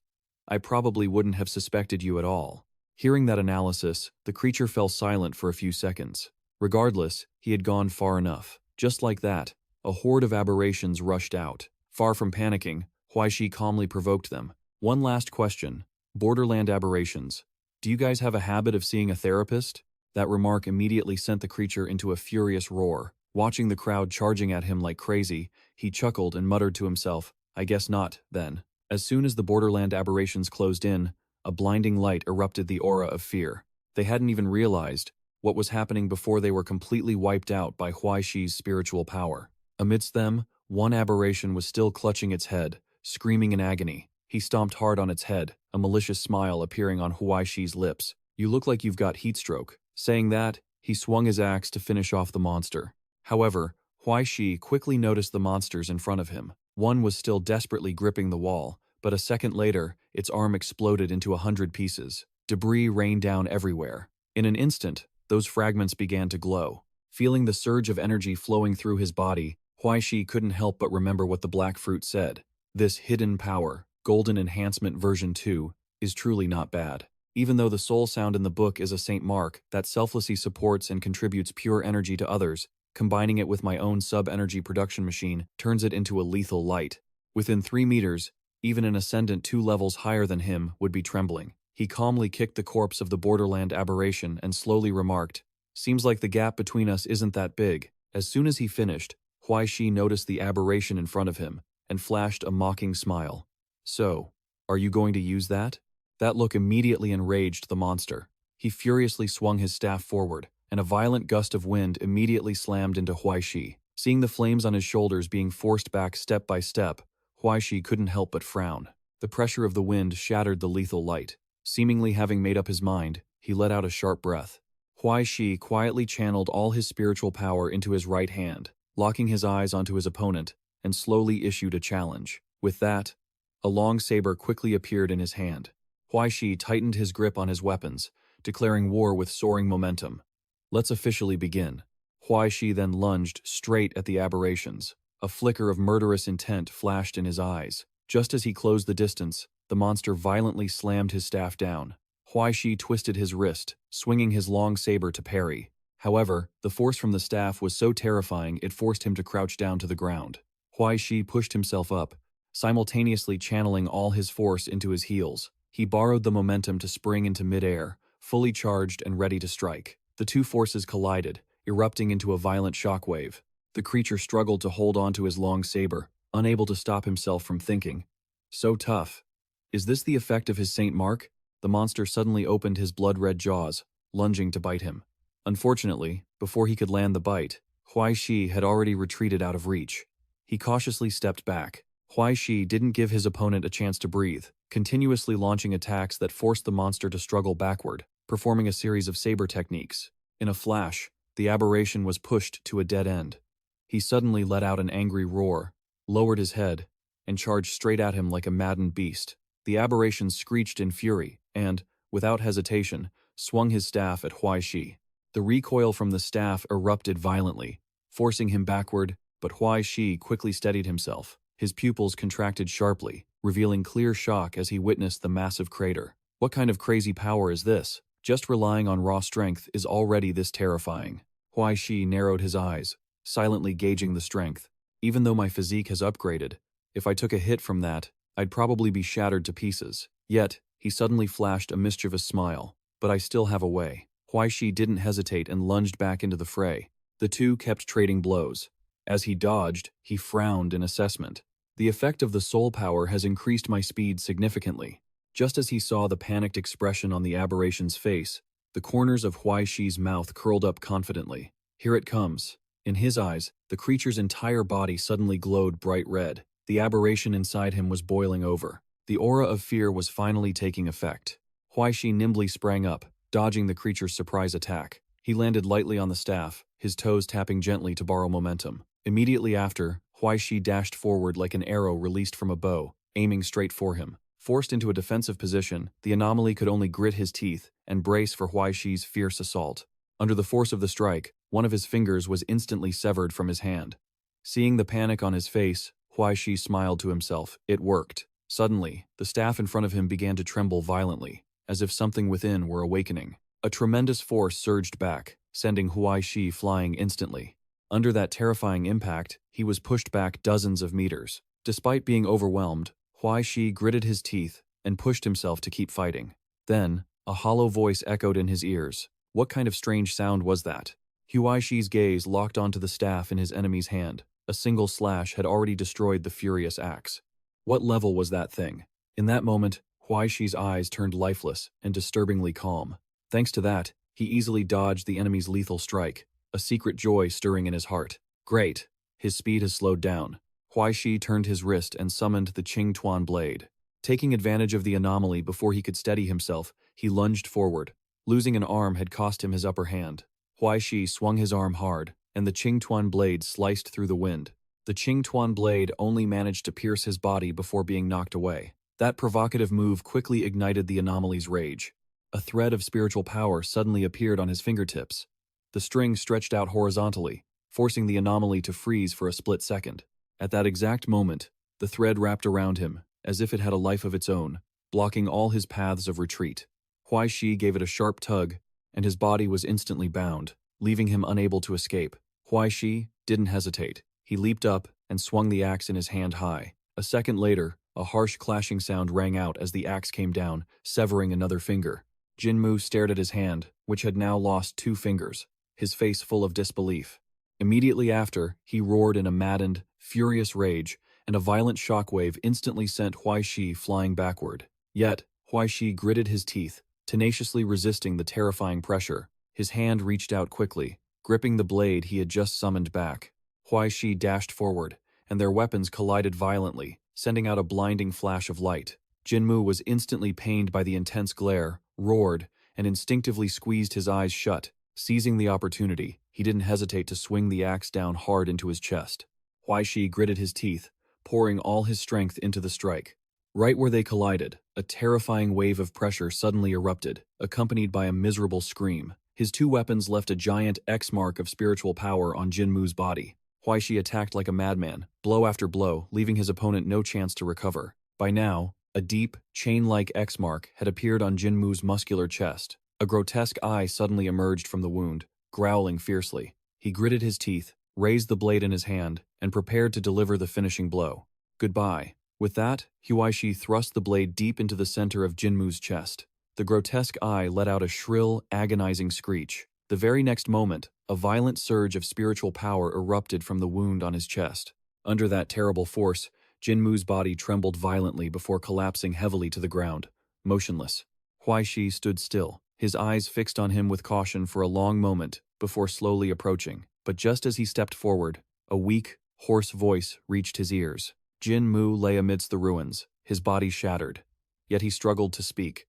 I probably wouldn't have suspected you at all." Hearing that analysis, the creature fell silent for a few seconds. Regardless, he had gone far enough. Just like that, a horde of aberrations rushed out. Far from panicking, Huai Shi calmly provoked them. "One last question. Borderland aberrations. Do you guys have a habit of seeing a therapist?" That remark immediately sent the creature into a furious roar. Watching the crowd charging at him like crazy, he chuckled and muttered to himself, "I guess not, then." As soon as the borderland aberrations closed in, a blinding light erupted the aura of fear. They hadn't even realized what was happening before they were completely wiped out by Huai Shi's spiritual power. Amidst them, one aberration was still clutching its head, screaming in agony. He stomped hard on its head, a malicious smile appearing on Huai Shi's lips. "You look like you've got heat stroke." Saying that, he swung his axe to finish off the monster. However, Huai Shi quickly noticed the monsters in front of him. One was still desperately gripping the wall, but a second later, its arm exploded into 100 pieces. Debris rained down everywhere. In an instant, those fragments began to glow. Feeling the surge of energy flowing through his body, Huai Shi couldn't help but remember what the black fruit said. This hidden power, Golden Enhancement version 2, is truly not bad. Even though the soul sound in the book is a Saint Mark that selflessly supports and contributes pure energy to others, combining it with my own sub-energy production machine turns it into a lethal light. Within 3 meters, even an ascendant 2 levels higher than him would be trembling. He calmly kicked the corpse of the borderland aberration and slowly remarked, "Seems like the gap between us isn't that big." As soon as he finished, Huai Shi noticed the aberration in front of him and flashed a mocking smile. "So, are you going to use that?" That look immediately enraged the monster. He furiously swung his staff forward, and a violent gust of wind immediately slammed into Huai Shi. Seeing the flames on his shoulders being forced back step by step, Huai Shi couldn't help but frown. The pressure of the wind shattered the lethal light. Seemingly having made up his mind, he let out a sharp breath. Huai Shi quietly channeled all his spiritual power into his right hand, locking his eyes onto his opponent, and slowly issued a challenge. With that, a long saber quickly appeared in his hand. Huai Shi tightened his grip on his weapons, declaring war with soaring momentum. "Let's officially begin." Huai Shi then lunged straight at the aberrations. A flicker of murderous intent flashed in his eyes. Just as he closed the distance, the monster violently slammed his staff down. Huai Shi twisted his wrist, swinging his long saber to parry. However, the force from the staff was so terrifying it forced him to crouch down to the ground. Huai Shi pushed himself up, simultaneously channeling all his force into his heels. He borrowed the momentum to spring into midair, fully charged and ready to strike. The two forces collided, erupting into a violent shockwave. The creature struggled to hold onto his long saber, unable to stop himself from thinking, "So tough. Is this the effect of his Saint Mark?" The monster suddenly opened his blood-red jaws, lunging to bite him. Unfortunately, before he could land the bite, Huai Shi had already retreated out of reach. He cautiously stepped back. Huai Shi didn't give his opponent a chance to breathe, continuously launching attacks that forced the monster to struggle backward, performing a series of saber techniques. In a flash, the aberration was pushed to a dead end. He suddenly let out an angry roar, lowered his head, and charged straight at him like a maddened beast. The aberration screeched in fury and, without hesitation, swung his staff at Huai Shi. The recoil from the staff erupted violently, forcing him backward, but Huai Shi quickly steadied himself. His pupils contracted sharply, revealing clear shock as he witnessed the massive crater. What kind of crazy power is this? Just relying on raw strength is already this terrifying. Huai Shi narrowed his eyes, silently gauging the strength. Even though my physique has upgraded, if I took a hit from that, I'd probably be shattered to pieces. Yet, he suddenly flashed a mischievous smile. But I still have a way. Huai Shi didn't hesitate and lunged back into the fray. The two kept trading blows. As he dodged, he frowned in assessment. The effect of the soul power has increased my speed significantly. Just as he saw the panicked expression on the aberration's face, the corners of Huai Shi's mouth curled up confidently. Here it comes. In his eyes, the creature's entire body suddenly glowed bright red. The aberration inside him was boiling over. The aura of fear was finally taking effect. Huai Shi nimbly sprang up, dodging the creature's surprise attack. He landed lightly on the staff, his toes tapping gently to borrow momentum. Immediately after, Huai Shi dashed forward like an arrow released from a bow, aiming straight for him. Forced into a defensive position, the anomaly could only grit his teeth and brace for Huai Shi's fierce assault. Under the force of the strike, one of his fingers was instantly severed from his hand. Seeing the panic on his face, Huai Shi smiled to himself. It worked. Suddenly, the staff in front of him began to tremble violently, as if something within were awakening. A tremendous force surged back, sending Huai Shi flying instantly. Under that terrifying impact, he was pushed back dozens of meters. Despite being overwhelmed, Huai Shi gritted his teeth and pushed himself to keep fighting. Then, a hollow voice echoed in his ears. What kind of strange sound was that? Huai Shi's gaze locked onto the staff in his enemy's hand. A single slash had already destroyed the furious axe. What level was that thing? In that moment, Huai Shi's eyes turned lifeless and disturbingly calm. Thanks to that, he easily dodged the enemy's lethal strike, a secret joy stirring in his heart. Great! His speed has slowed down. Huai Shi turned his wrist and summoned the Qing Tuan blade. Taking advantage of the anomaly before he could steady himself, he lunged forward. Losing an arm had cost him his upper hand. Huai Shi swung his arm hard, and the Qing Tuan blade sliced through the wind. The Qing Tuan blade only managed to pierce his body before being knocked away. That provocative move quickly ignited the anomaly's rage. A thread of spiritual power suddenly appeared on his fingertips. The string stretched out horizontally, forcing the anomaly to freeze for a split second. At that exact moment, the thread wrapped around him, as if it had a life of its own, blocking all his paths of retreat. Huai Shi gave it a sharp tug, and his body was instantly bound, leaving him unable to escape. Huai Shi didn't hesitate. He leaped up and swung the axe in his hand high. A second later, a harsh clashing sound rang out as the axe came down, severing another finger. Jinmu stared at his hand, which had now lost 2 fingers, his face full of disbelief. Immediately after, he roared in a maddened, furious rage, and a violent shockwave instantly sent Huai Shi flying backward. Yet, Huai Shi gritted his teeth, tenaciously resisting the terrifying pressure. His hand reached out quickly, gripping the blade he had just summoned back. Huai Shi dashed forward, and their weapons collided violently, sending out a blinding flash of light. Jinmu was instantly pained by the intense glare, roared, and instinctively squeezed his eyes shut. Seizing the opportunity, he didn't hesitate to swing the axe down hard into his chest. Huai Shi gritted his teeth, pouring all his strength into the strike. Right where they collided, a terrifying wave of pressure suddenly erupted, accompanied by a miserable scream. His 2 weapons left a giant X mark of spiritual power on Jinmu's body. Huai Shi attacked like a madman, blow after blow, leaving his opponent no chance to recover. By now, a deep, chain-like X mark had appeared on Jinmu's muscular chest. A grotesque eye suddenly emerged from the wound, growling fiercely. He gritted his teeth, raised the blade in his hand, and prepared to deliver the finishing blow. Goodbye. With that, Huai Shi thrust the blade deep into the center of Jinmu's chest. The grotesque eye let out a shrill, agonizing screech. The very next moment, a violent surge of spiritual power erupted from the wound on his chest. Under that terrible force, Jinmu's body trembled violently before collapsing heavily to the ground, motionless. Huai Shi stood still, his eyes fixed on him with caution for a long moment before slowly approaching. But just as he stepped forward, a weak, hoarse voice reached his ears. Jinmu lay amidst the ruins, his body shattered. Yet he struggled to speak.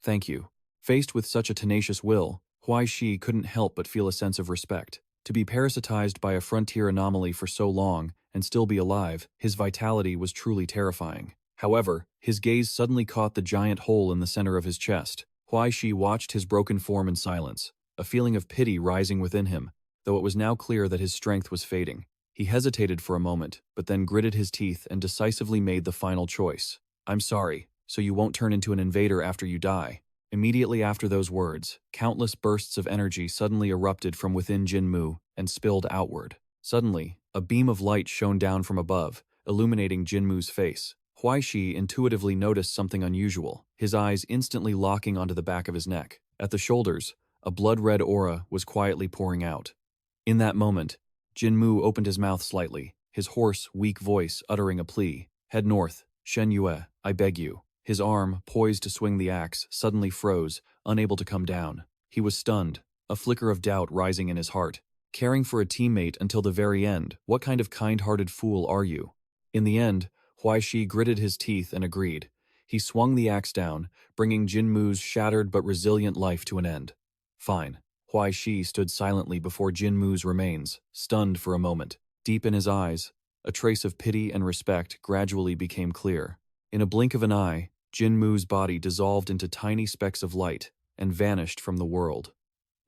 Thank you. Faced with such a tenacious will, Huai Shi couldn't help but feel a sense of respect. To be parasitized by a frontier anomaly for so long and still be alive, his vitality was truly terrifying. However, his gaze suddenly caught the giant hole in the center of his chest. Huai Shi watched his broken form in silence, a feeling of pity rising within him, though it was now clear that his strength was fading. He hesitated for a moment, but then gritted his teeth and decisively made the final choice. "I'm sorry, so you won't turn into an invader after you die." Immediately after those words, countless bursts of energy suddenly erupted from within Jinmu and spilled outward. Suddenly, a beam of light shone down from above, illuminating Jinmu's face. Huai Shi intuitively noticed something unusual, his eyes instantly locking onto the back of his neck. At the shoulders, a blood-red aura was quietly pouring out. In that moment, Jinmu opened his mouth slightly, his hoarse, weak voice uttering a plea. "Head north, Shen Yue, I beg you." His arm, poised to swing the axe, suddenly froze, unable to come down. He was stunned, a flicker of doubt rising in his heart. Caring for a teammate until the very end, what kind of kind-hearted fool are you? In the end, Huai Shi gritted his teeth and agreed. He swung the axe down, bringing Jinmu's shattered but resilient life to an end. Fine. Huai Shi stood silently before Jinmu's remains, stunned for a moment. Deep in his eyes, a trace of pity and respect gradually became clear. In a blink of an eye, Jinmu's body dissolved into tiny specks of light and vanished from the world.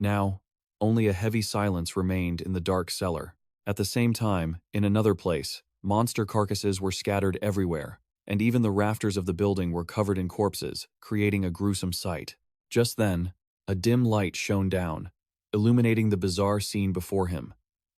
Now, only a heavy silence remained in the dark cellar. At the same time, in another place, monster carcasses were scattered everywhere, and even the rafters of the building were covered in corpses, creating a gruesome sight. Just then, a dim light shone down, illuminating the bizarre scene before him.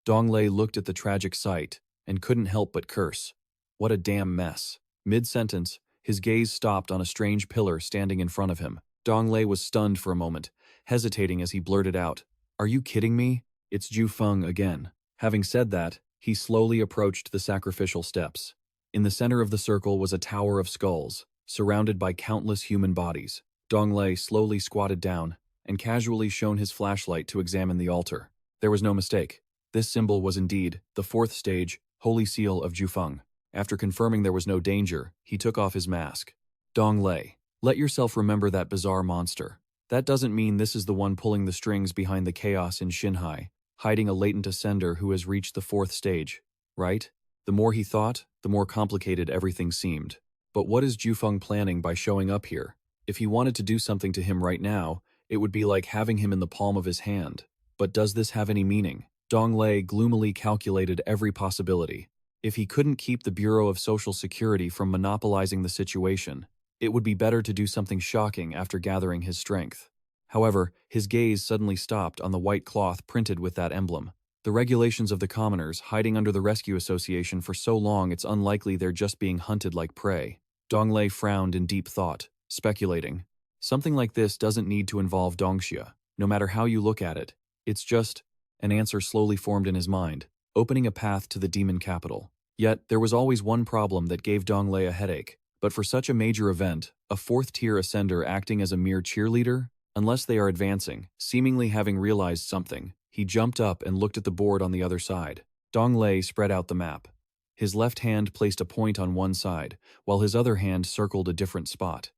Donglei looked at the tragic sight and couldn't help but curse. What a damn mess. Mid-sentence, his gaze stopped on a strange pillar standing in front of him. Donglei was stunned for a moment, hesitating as he blurted out, "Are you kidding me? It's Ju Feng again." Having said that, he slowly approached the sacrificial steps. In the center of the circle was a tower of skulls, surrounded by countless human bodies. Donglei slowly squatted down and casually shone his flashlight to examine the altar. There was no mistake. This symbol was indeed the fourth stage, Holy Seal of Jufeng. After confirming there was no danger, he took off his mask. "Donglei, let yourself remember that bizarre monster. That doesn't mean this is the one pulling the strings behind the chaos in Xinhai, hiding a latent ascender who has reached the fourth stage, right?" The more he thought, the more complicated everything seemed. But what is Jufeng planning by showing up here? If he wanted to do something to him right now, it would be like having him in the palm of his hand. But does this have any meaning? Donglei gloomily calculated every possibility. If he couldn't keep the Bureau of Social Security from monopolizing the situation, it would be better to do something shocking after gathering his strength. However, his gaze suddenly stopped on the white cloth printed with that emblem. The regulations of the commoners hiding under the Rescue Association for so long it's unlikely they're just being hunted like prey. Donglei frowned in deep thought, speculating. Something like this doesn't need to involve Dongxia, no matter how you look at it. It's just... An answer slowly formed in his mind, opening a path to the demon capital. Yet, there was always one problem that gave Donglei a headache. But for such a major event, a fourth-tier ascender acting as a mere cheerleader? Unless they are advancing, seemingly having realized something, he jumped up and looked at the board on the other side. Donglei spread out the map. His left hand placed a point on one side, while his other hand circled a different spot.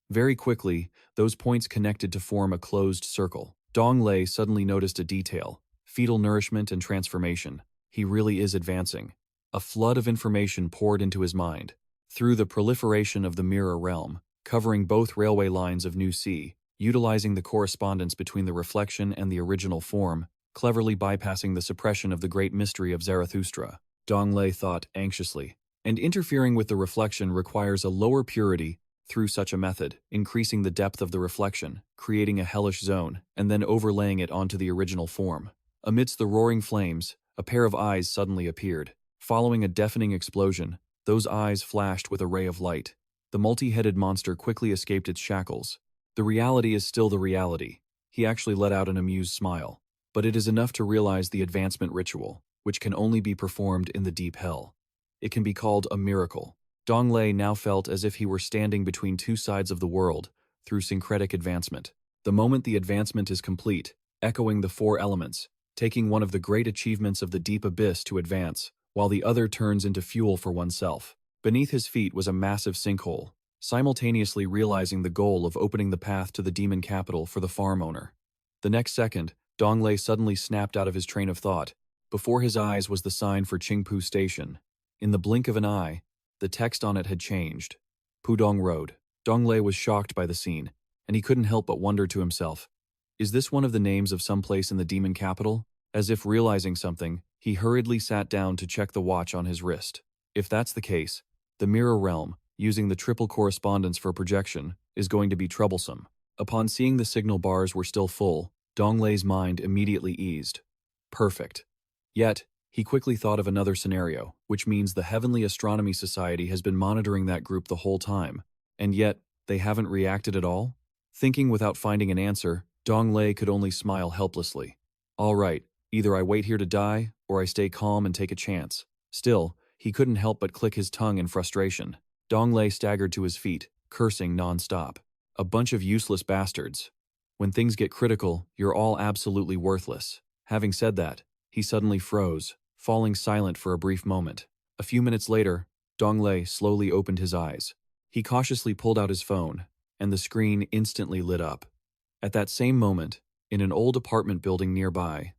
Very quickly, those points connected to form a closed circle. Donglei suddenly noticed a detail. Fetal nourishment and transformation. He really is advancing. A flood of information poured into his mind. Through the proliferation of the mirror realm, covering both railway lines of New Sea, utilizing the correspondence between the reflection and the original form, cleverly bypassing the suppression of the great mystery of Zarathustra, Donglei thought anxiously. And interfering with the reflection requires a lower purity through such a method, increasing the depth of the reflection, creating a hellish zone, and then overlaying it onto the original form. Amidst the roaring flames, a pair of eyes suddenly appeared. Following a deafening explosion, those eyes flashed with a ray of light. The multi-headed monster quickly escaped its shackles. The reality is still the reality. He actually let out an amused smile. But it is enough to realize the advancement ritual, which can only be performed in the deep hell. It can be called a miracle. Donglei now felt as if he were standing between two sides of the world, through syncretic advancement. The moment the advancement is complete, echoing the four elements, taking one of the great achievements of the deep abyss to advance, while the other turns into fuel for oneself. Beneath his feet was a massive sinkhole, simultaneously realizing the goal of opening the path to the demon capital for the farm owner. The next second, Donglei suddenly snapped out of his train of thought. Before his eyes was the sign for Qingpu Station. In the blink of an eye, the text on it had changed. Pudong Road. Donglei was shocked by the scene, and he couldn't help but wonder to himself, is this one of the names of some place in the demon capital? As if realizing something, he hurriedly sat down to check the watch on his wrist. If that's the case, the mirror realm, using the triple correspondence for projection, is going to be troublesome. Upon seeing the signal bars were still full, Donglei's mind immediately eased. Perfect. Yet, he quickly thought of another scenario, which means the Heavenly Astronomy Society has been monitoring that group the whole time, and yet, they haven't reacted at all? Thinking without finding an answer, Donglei could only smile helplessly. All right, either I wait here to die, or I stay calm and take a chance. Still, he couldn't help but click his tongue in frustration. Donglei staggered to his feet, cursing non-stop. A bunch of useless bastards. When things get critical, you're all absolutely worthless. Having said that, he suddenly froze, falling silent for a brief moment. A few minutes later, Donglei slowly opened his eyes. He cautiously pulled out his phone, and the screen instantly lit up. At that same moment, in an old apartment building nearby,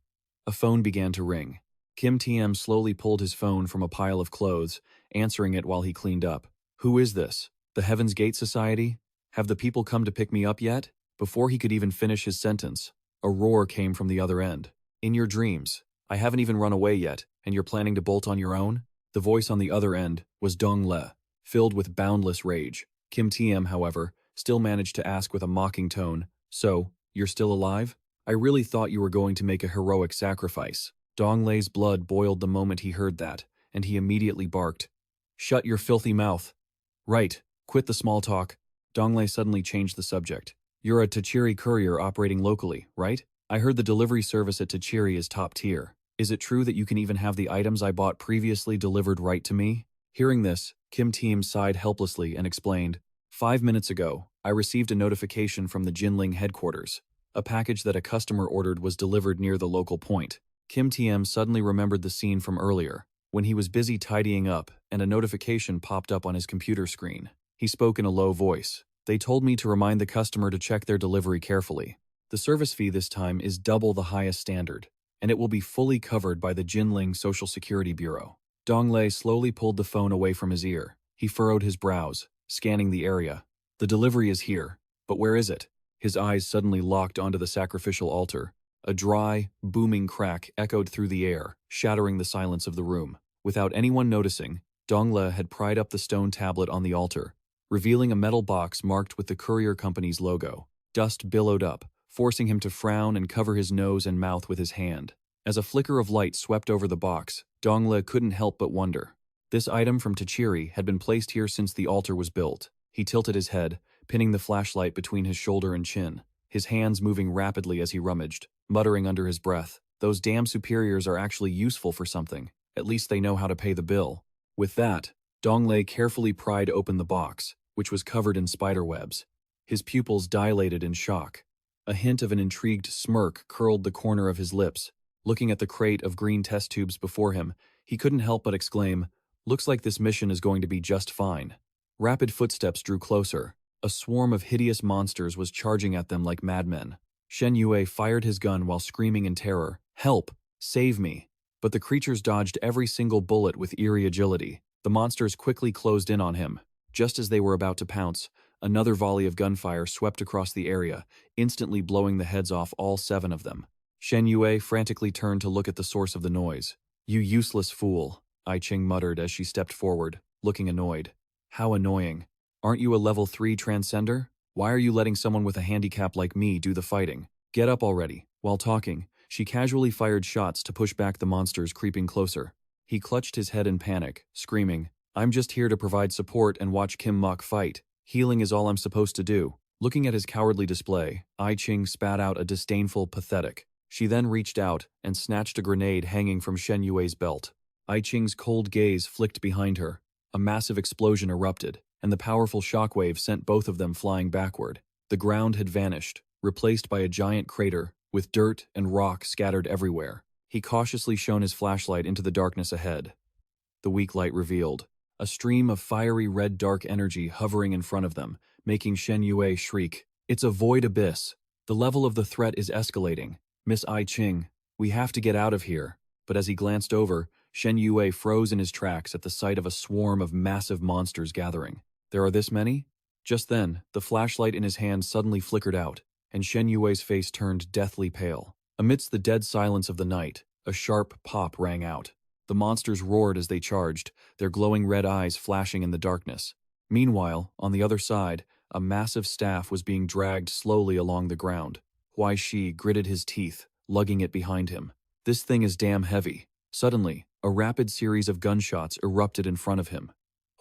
a phone began to ring. Kim TM slowly pulled his phone from a pile of clothes, answering it while he cleaned up. Who is this? The Heaven's Gate Society? Have the people come to pick me up yet? Before he could even finish his sentence, a roar came from the other end. In your dreams, I haven't even run away yet, and you're planning to bolt on your own? The voice on the other end was Dong Le, filled with boundless rage. Kim TM, however, still managed to ask with a mocking tone, so, you're still alive? I really thought you were going to make a heroic sacrifice. Dong Lei's blood boiled the moment he heard that, and he immediately barked. Shut your filthy mouth. Right, quit the small talk. Donglei suddenly changed the subject. You're a Tachiri courier operating locally, right? I heard the delivery service at Tachiri is top tier. Is it true that you can even have the items I bought previously delivered right to me? Hearing this, Kim Team sighed helplessly and explained, 5 minutes ago, I received a notification from the Jinling headquarters. A package that a customer ordered was delivered near the local point. Kim TM suddenly remembered the scene from earlier, when he was busy tidying up and a notification popped up on his computer screen. He spoke in a low voice. They told me to remind the customer to check their delivery carefully. The service fee this time is double the highest standard, and it will be fully covered by the Jinling Social Security Bureau. Donglei slowly pulled the phone away from his ear. He furrowed his brows, scanning the area. The delivery is here, but where is it? His eyes suddenly locked onto the sacrificial altar. A dry, booming crack echoed through the air, shattering the silence of the room. Without anyone noticing, Dongle had pried up the stone tablet on the altar, revealing a metal box marked with the courier company's logo. Dust billowed up, forcing him to frown and cover his nose and mouth with his hand. As a flicker of light swept over the box, Dongle couldn't help but wonder. This item from Tachiri had been placed here since the altar was built. He tilted his head, pinning the flashlight between his shoulder and chin, his hands moving rapidly as he rummaged, muttering under his breath, "Those damn superiors are actually useful for something. At least they know how to pay the bill." With that, Dongle carefully pried open the box, which was covered in spiderwebs. His pupils dilated in shock. A hint of an intrigued smirk curled the corner of his lips. Looking at the crate of green test tubes before him, he couldn't help but exclaim, "Looks like this mission is going to be just fine." Rapid footsteps drew closer. A swarm of hideous monsters was charging at them like madmen. Shen Yue fired his gun while screaming in terror, "Help! Save me!" But the creatures dodged every single bullet with eerie agility. The monsters quickly closed in on him. Just as they were about to pounce, another volley of gunfire swept across the area, instantly blowing the heads off all 7 of them. Shen Yue frantically turned to look at the source of the noise. "You useless fool," I Ching muttered as she stepped forward, looking annoyed. "How annoying. Aren't you a level 3 transcender? Why are you letting someone with a handicap like me do the fighting? Get up already." While talking, she casually fired shots to push back the monsters creeping closer. He clutched his head in panic, screaming, "I'm just here to provide support and watch Kim Mok fight. Healing is all I'm supposed to do." Looking at his cowardly display, I Ching spat out a disdainful pathetic. She then reached out and snatched a grenade hanging from Shen Yue's belt. I Ching's cold gaze flicked behind her. A massive explosion erupted, and the powerful shockwave sent both of them flying backward. The ground had vanished, replaced by a giant crater, with dirt and rock scattered everywhere. He cautiously shone his flashlight into the darkness ahead. The weak light revealed a stream of fiery red dark energy hovering in front of them, making Shen Yue shriek, "It's a void abyss. The level of the threat is escalating. Miss I Ching, we have to get out of here." But as he glanced over, Shen Yue froze in his tracks at the sight of a swarm of massive monsters gathering. There are this many? Just then, the flashlight in his hand suddenly flickered out, and Shen Yue's face turned deathly pale. Amidst the dead silence of the night, a sharp pop rang out. The monsters roared as they charged, their glowing red eyes flashing in the darkness. Meanwhile, on the other side, a massive staff was being dragged slowly along the ground. Huai Shi gritted his teeth, lugging it behind him. This thing is damn heavy. Suddenly, a rapid series of gunshots erupted in front of him.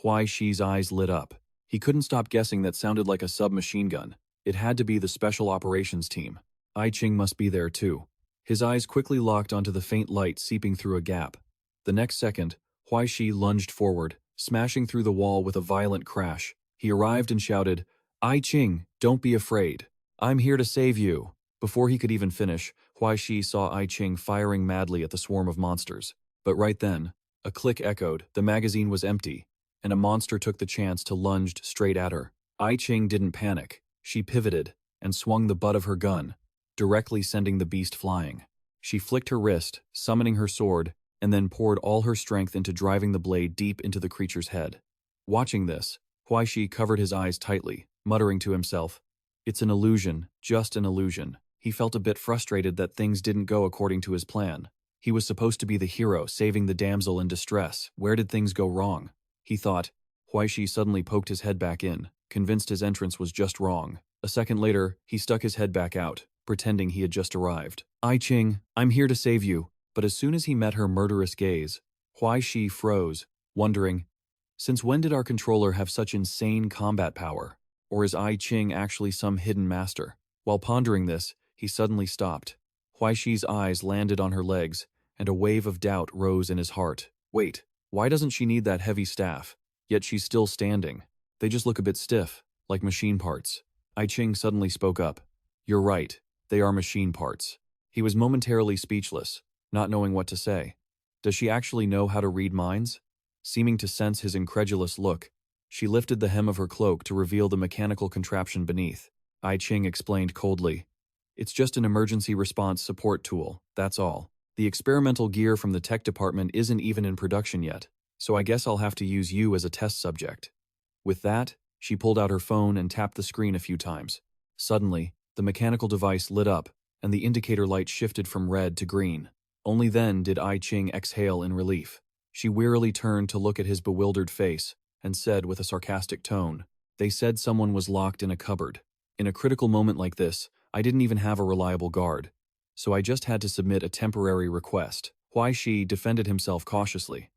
Huai Shi's eyes lit up. He couldn't stop guessing that sounded like a submachine gun. It had to be the special operations team. I Ching must be there too. His eyes quickly locked onto the faint light seeping through a gap. The next second, Huai Shi lunged forward, smashing through the wall with a violent crash. He arrived and shouted, "I Ching, don't be afraid. I'm here to save you." Before he could even finish, Huai Shi saw I Ching firing madly at the swarm of monsters. But right then, a click echoed, the magazine was empty, and a monster took the chance to lunge straight at her. I Ching didn't panic. She pivoted and swung the butt of her gun, directly sending the beast flying. She flicked her wrist, summoning her sword, and then poured all her strength into driving the blade deep into the creature's head. Watching this, Huai Shi covered his eyes tightly, muttering to himself, "It's an illusion, just an illusion." He felt a bit frustrated that things didn't go according to his plan. He was supposed to be the hero, saving the damsel in distress. Where did things go wrong? He thought. Huai Shi suddenly poked his head back in, convinced his entrance was just wrong. A second later, he stuck his head back out, pretending he had just arrived. "I Ching, I'm here to save you." But as soon as he met her murderous gaze, Huai Shi froze, wondering, since when did our controller have such insane combat power? Or is I Ching actually some hidden master? While pondering this, he suddenly stopped. Huai Shi's eyes landed on her legs, and a wave of doubt rose in his heart. Wait, why doesn't she need that heavy staff? Yet she's still standing. They just look a bit stiff, like machine parts. I Ching suddenly spoke up. "You're right, they are machine parts." He was momentarily speechless, not knowing what to say. Does she actually know how to read minds? Seeming to sense his incredulous look, she lifted the hem of her cloak to reveal the mechanical contraption beneath. I Ching explained coldly, "It's just an emergency response support tool, that's all. The experimental gear from the tech department isn't even in production yet, so I guess I'll have to use you as a test subject." With that, she pulled out her phone and tapped the screen a few times. Suddenly, the mechanical device lit up, and the indicator light shifted from red to green. Only then did I Ching exhale in relief. She wearily turned to look at his bewildered face, and said with a sarcastic tone, "They said someone was locked in a cupboard. In a critical moment like this, I didn't even have a reliable guard, so I just had to submit a temporary request." Huai Shi defended himself cautiously.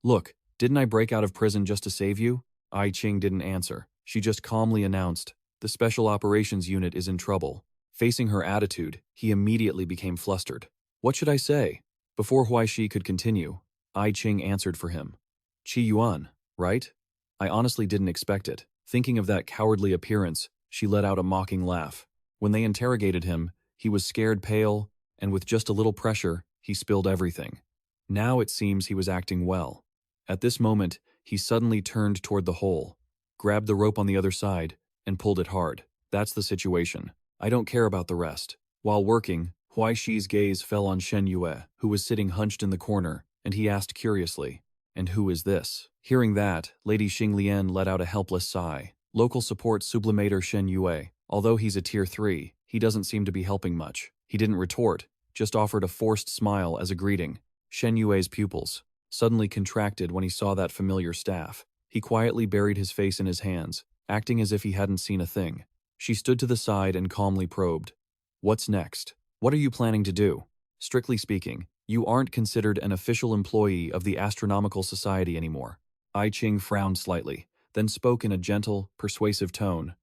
"Look, didn't I break out of prison just to save you?" I Ching didn't answer. She just calmly announced, "The Special Operations Unit is in trouble." Facing her attitude, he immediately became flustered. "What should I say?" Before Huai Shi could continue, I Ching answered for him. "Qi Yuan, right? I honestly didn't expect it." Thinking of that cowardly appearance, she let out a mocking laugh. When they interrogated him, he was scared pale, and with just a little pressure, he spilled everything. Now it seems he was acting well. At this moment, he suddenly turned toward the hole, grabbed the rope on the other side, and pulled it hard. That's the situation. I don't care about the rest. While working, Huai Shi's gaze fell on Shen Yue, who was sitting hunched in the corner, and he asked curiously, "And who is this?" Hearing that, Lady Xinglian let out a helpless sigh. Local support sublimator Shen Yue. Although he's a tier 3, he doesn't seem to be helping much. He didn't retort, just offered a forced smile as a greeting. Shen Yue's pupils suddenly contracted when he saw that familiar staff. He quietly buried his face in his hands, acting as if he hadn't seen a thing. She stood to the side and calmly probed, "What's next? What are you planning to do? Strictly speaking, you aren't considered an official employee of the Astronomical Society anymore." I Ching frowned slightly, then spoke in a gentle, persuasive tone.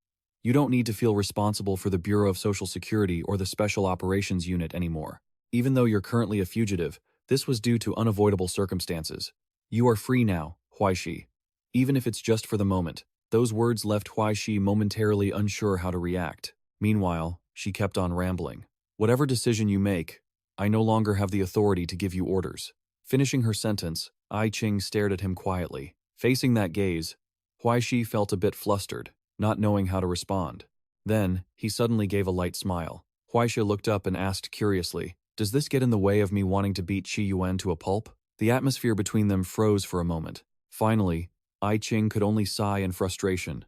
"You don't need to feel responsible for the Bureau of Social Security or the Special Operations Unit anymore. Even though you're currently a fugitive, this was due to unavoidable circumstances. You are free now, Huai Shi. Even if it's just for the moment." Those words left Huai Shi momentarily unsure how to react. Meanwhile, she kept on rambling. "Whatever decision you make, I no longer have the authority to give you orders." Finishing her sentence, I Ching stared at him quietly. Facing that gaze, Huai Shi felt a bit flustered, not knowing how to respond. Then, he suddenly gave a light smile. Huai Shi looked up and asked curiously, "Does this get in the way of me wanting to beat Qi Yuan to a pulp?" The atmosphere between them froze for a moment. Finally, Ai Ching could only sigh in frustration.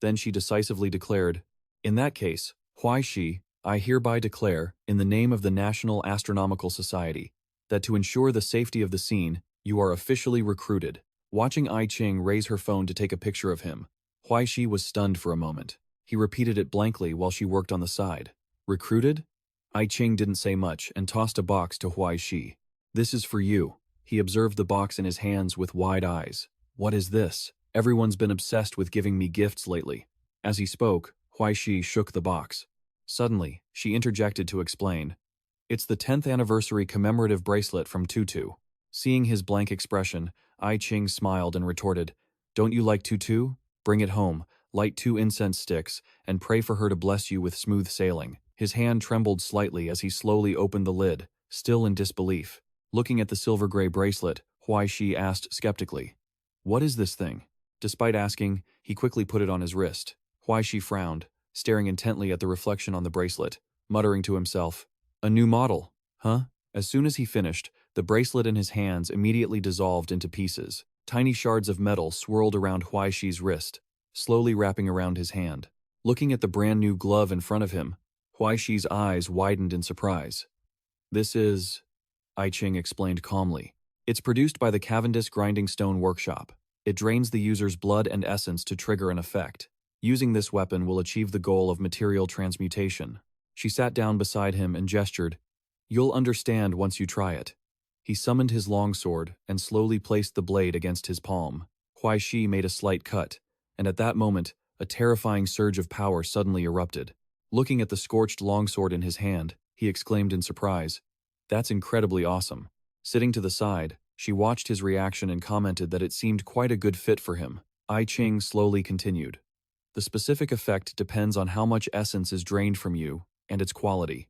Then she decisively declared, "In that case, Huai Shi, I hereby declare, in the name of the National Astronomical Society, that to ensure the safety of the scene, you are officially recruited." Watching Ai Ching raise her phone to take a picture of him, Huai Shi was stunned for a moment. He repeated it blankly while she worked on the side. "Recruited?" Ai Ching didn't say much and tossed a box to Huai Shi. "This is for you." He observed the box in his hands with wide eyes. "What is this? Everyone's been obsessed with giving me gifts lately." As he spoke, Huai Shi shook the box. Suddenly, she interjected to explain. "It's the 10th anniversary commemorative bracelet from Tutu." Seeing his blank expression, Ai Ching smiled and retorted, "Don't you like Tutu? Bring it home, light 2 incense sticks, and pray for her to bless you with smooth sailing." His hand trembled slightly as he slowly opened the lid, still in disbelief. Looking at the silver-gray bracelet, Huai Shi asked skeptically, "What is this thing?" Despite asking, he quickly put it on his wrist. Huai Shi frowned, staring intently at the reflection on the bracelet, muttering to himself, "A new model, huh?" As soon as he finished, the bracelet in his hands immediately dissolved into pieces. Tiny shards of metal swirled around Huai Shi's wrist, slowly wrapping around his hand. Looking at the brand-new glove in front of him, Huai Shi's eyes widened in surprise. "This is," Ai Ching explained calmly. "It's produced by the Cavendish Grinding Stone Workshop. It drains the user's blood and essence to trigger an effect. Using this weapon will achieve the goal of material transmutation." She sat down beside him and gestured, "You'll understand once you try it." He summoned his longsword and slowly placed the blade against his palm. Huai Shi made a slight cut, and at that moment, a terrifying surge of power suddenly erupted. Looking at the scorched longsword in his hand, he exclaimed in surprise, "That's incredibly awesome." Sitting to the side, she watched his reaction and commented that it seemed quite a good fit for him. Ai Ching slowly continued, "The specific effect depends on how much essence is drained from you and its quality."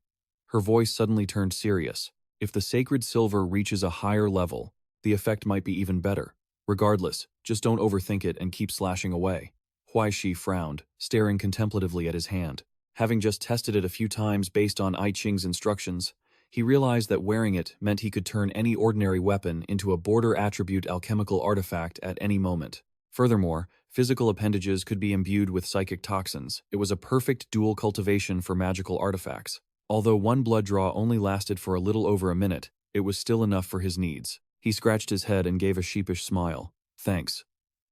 Her voice suddenly turned serious. "If the sacred silver reaches a higher level, the effect might be even better. Regardless, just don't overthink it and keep slashing away." Huai Shi frowned, staring contemplatively at his hand. Having just tested it a few times based on Ai Ching's instructions, he realized that wearing it meant he could turn any ordinary weapon into a border attribute alchemical artifact at any moment. Furthermore, physical appendages could be imbued with psychic toxins. It was a perfect dual cultivation for magical artifacts. Although one blood draw only lasted for a little over a minute, it was still enough for his needs. He scratched his head and gave a sheepish smile. "Thanks,"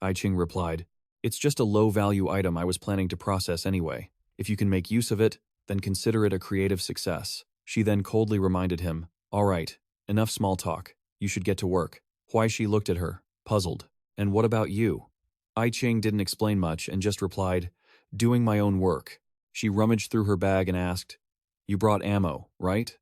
Ai Ching replied. "It's just a low-value item I was planning to process anyway. If you can make use of it, then consider it a creative success." She then coldly reminded him, "All right, enough small talk. You should get to work." Huai Shi looked at her, puzzled. "And what about you?" Ai Ching didn't explain much and just replied, "Doing my own work." She rummaged through her bag and asked, "You brought ammo, right?"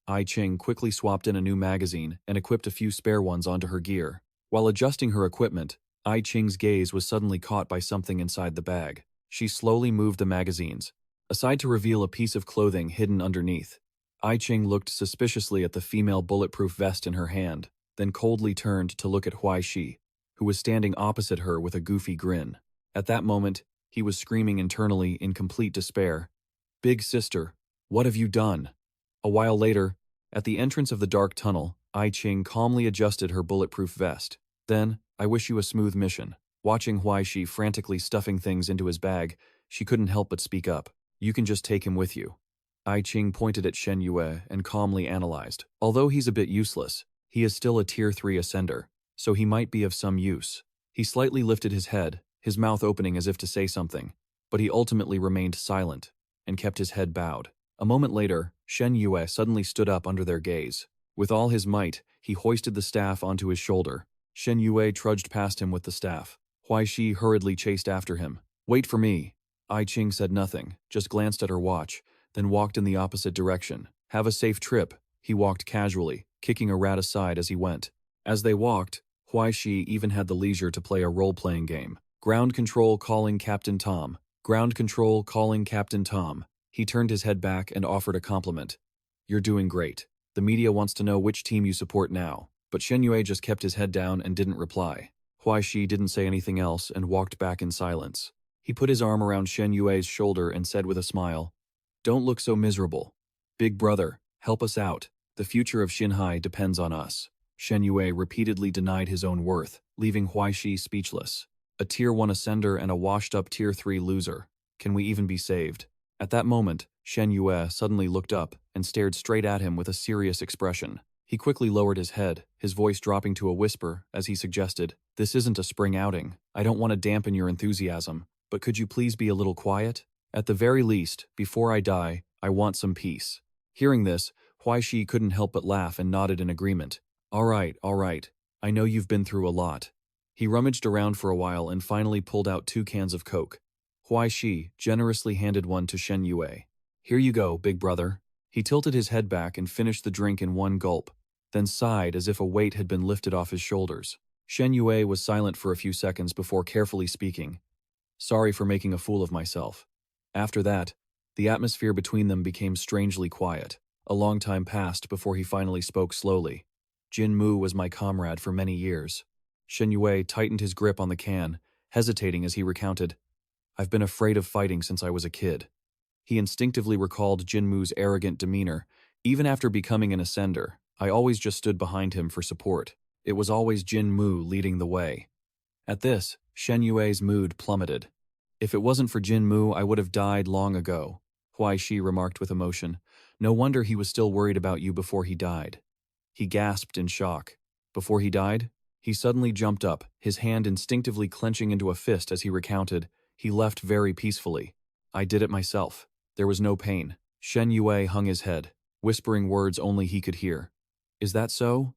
Ai Ching quickly swapped in a new magazine and equipped a few spare ones onto her gear. While adjusting her equipment, Ai Ching's gaze was suddenly caught by something inside the bag. She slowly moved the magazines, aside to reveal a piece of clothing hidden underneath. Ai Ching looked suspiciously at the female bulletproof vest in her hand, then coldly turned to look at Huai Shi, who was standing opposite her with a goofy grin. At that moment, he was screaming internally in complete despair, "Big sister, what have you done?" A while later, at the entrance of the dark tunnel, Ai Ching calmly adjusted her bulletproof vest. Then, "I wish you a smooth mission." Watching Huai Shi frantically stuffing things into his bag, she couldn't help but speak up, "You can just take him with you." Ai Ching pointed at Shen Yue and calmly analyzed. "Although he's a bit useless, he is still a Tier 3 ascender, so he might be of some use." He slightly lifted his head, his mouth opening as if to say something, but he ultimately remained silent and kept his head bowed. A moment later, Shen Yue suddenly stood up under their gaze. With all his might, he hoisted the staff onto his shoulder. Shen Yue trudged past him with the staff. Huai Shi hurriedly chased after him. "Wait for me." Ai Ching said nothing, just glanced at her watch, then walked in the opposite direction. "Have a safe trip," he walked casually, kicking a rat aside as he went. As they walked, Huai Shi even had the leisure to play a role-playing game. "Ground control calling Captain Tom. Ground control calling Captain Tom." He turned his head back and offered a compliment. "You're doing great. The media wants to know which team you support now." But Shen Yue just kept his head down and didn't reply. Huai Shi didn't say anything else and walked back in silence. He put his arm around Shen Yue's shoulder and said with a smile, "Don't look so miserable. Big brother, help us out. The future of Xinhai depends on us." Shen Yue repeatedly denied his own worth, leaving Huai Shi speechless. A Tier 1 ascender and a washed-up Tier 3 loser. Can we even be saved? At that moment, Shen Yue suddenly looked up and stared straight at him with a serious expression. He quickly lowered his head, his voice dropping to a whisper as he suggested, "This isn't a spring outing. I don't want to dampen your enthusiasm, but could you please be a little quiet? At the very least, before I die, I want some peace." Hearing this, Huai Shi couldn't help but laugh and nodded in agreement. All right. I know you've been through a lot." He rummaged around for a while and finally pulled out 2 cans of Coke. Huai Shi generously handed one to Shen Yue. "Here you go, big brother." He tilted his head back and finished the drink in one gulp, then sighed as if a weight had been lifted off his shoulders. Shen Yue was silent for a few seconds before carefully speaking. "Sorry for making a fool of myself." After that, the atmosphere between them became strangely quiet. A long time passed before he finally spoke slowly. "Jin Mu was my comrade for many years." Shen Yue tightened his grip on the can, hesitating as he recounted, "I've been afraid of fighting since I was a kid." He instinctively recalled Jin Mu's arrogant demeanor. Even after becoming an ascender, I always just stood behind him for support. It was always Jin Mu leading the way. At this, Shen Yue's mood plummeted. "If it wasn't for Jin Mu, I would have died long ago," Huai Shi remarked with emotion. "No wonder he was still worried about you before he died." He gasped in shock. Before he died? He suddenly jumped up, his hand instinctively clenching into a fist as he recounted, "He left very peacefully. I did it myself. There was no pain." Shen Yue hung his head, whispering words only he could hear. "Is that so?"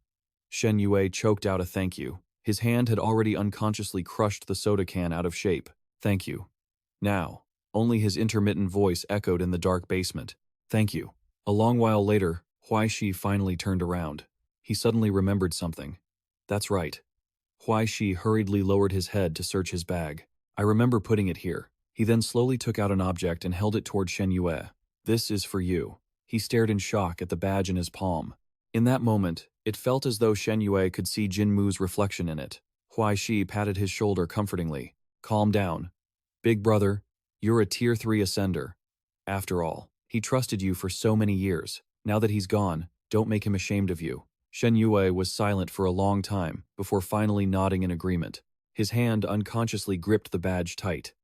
Shen Yue choked out a thank you. His hand had already unconsciously crushed the soda can out of shape. "Thank you." Now, only his intermittent voice echoed in the dark basement. "Thank you." A long while later, Huai Shi finally turned around. He suddenly remembered something. "That's right." Huai Shi hurriedly lowered his head to search his bag. "I remember putting it here." He then slowly took out an object and held it toward Shen Yue. "This is for you." He stared in shock at the badge in his palm. In that moment, it felt as though Shen Yue could see Jin Mu's reflection in it. Huai Shi patted his shoulder comfortingly. "Calm down. Big brother, you're a Tier 3 ascender. After all, he trusted you for so many years. Now that he's gone, don't make him ashamed of you." Shen Yue was silent for a long time before finally nodding in agreement. His hand unconsciously gripped the badge tight.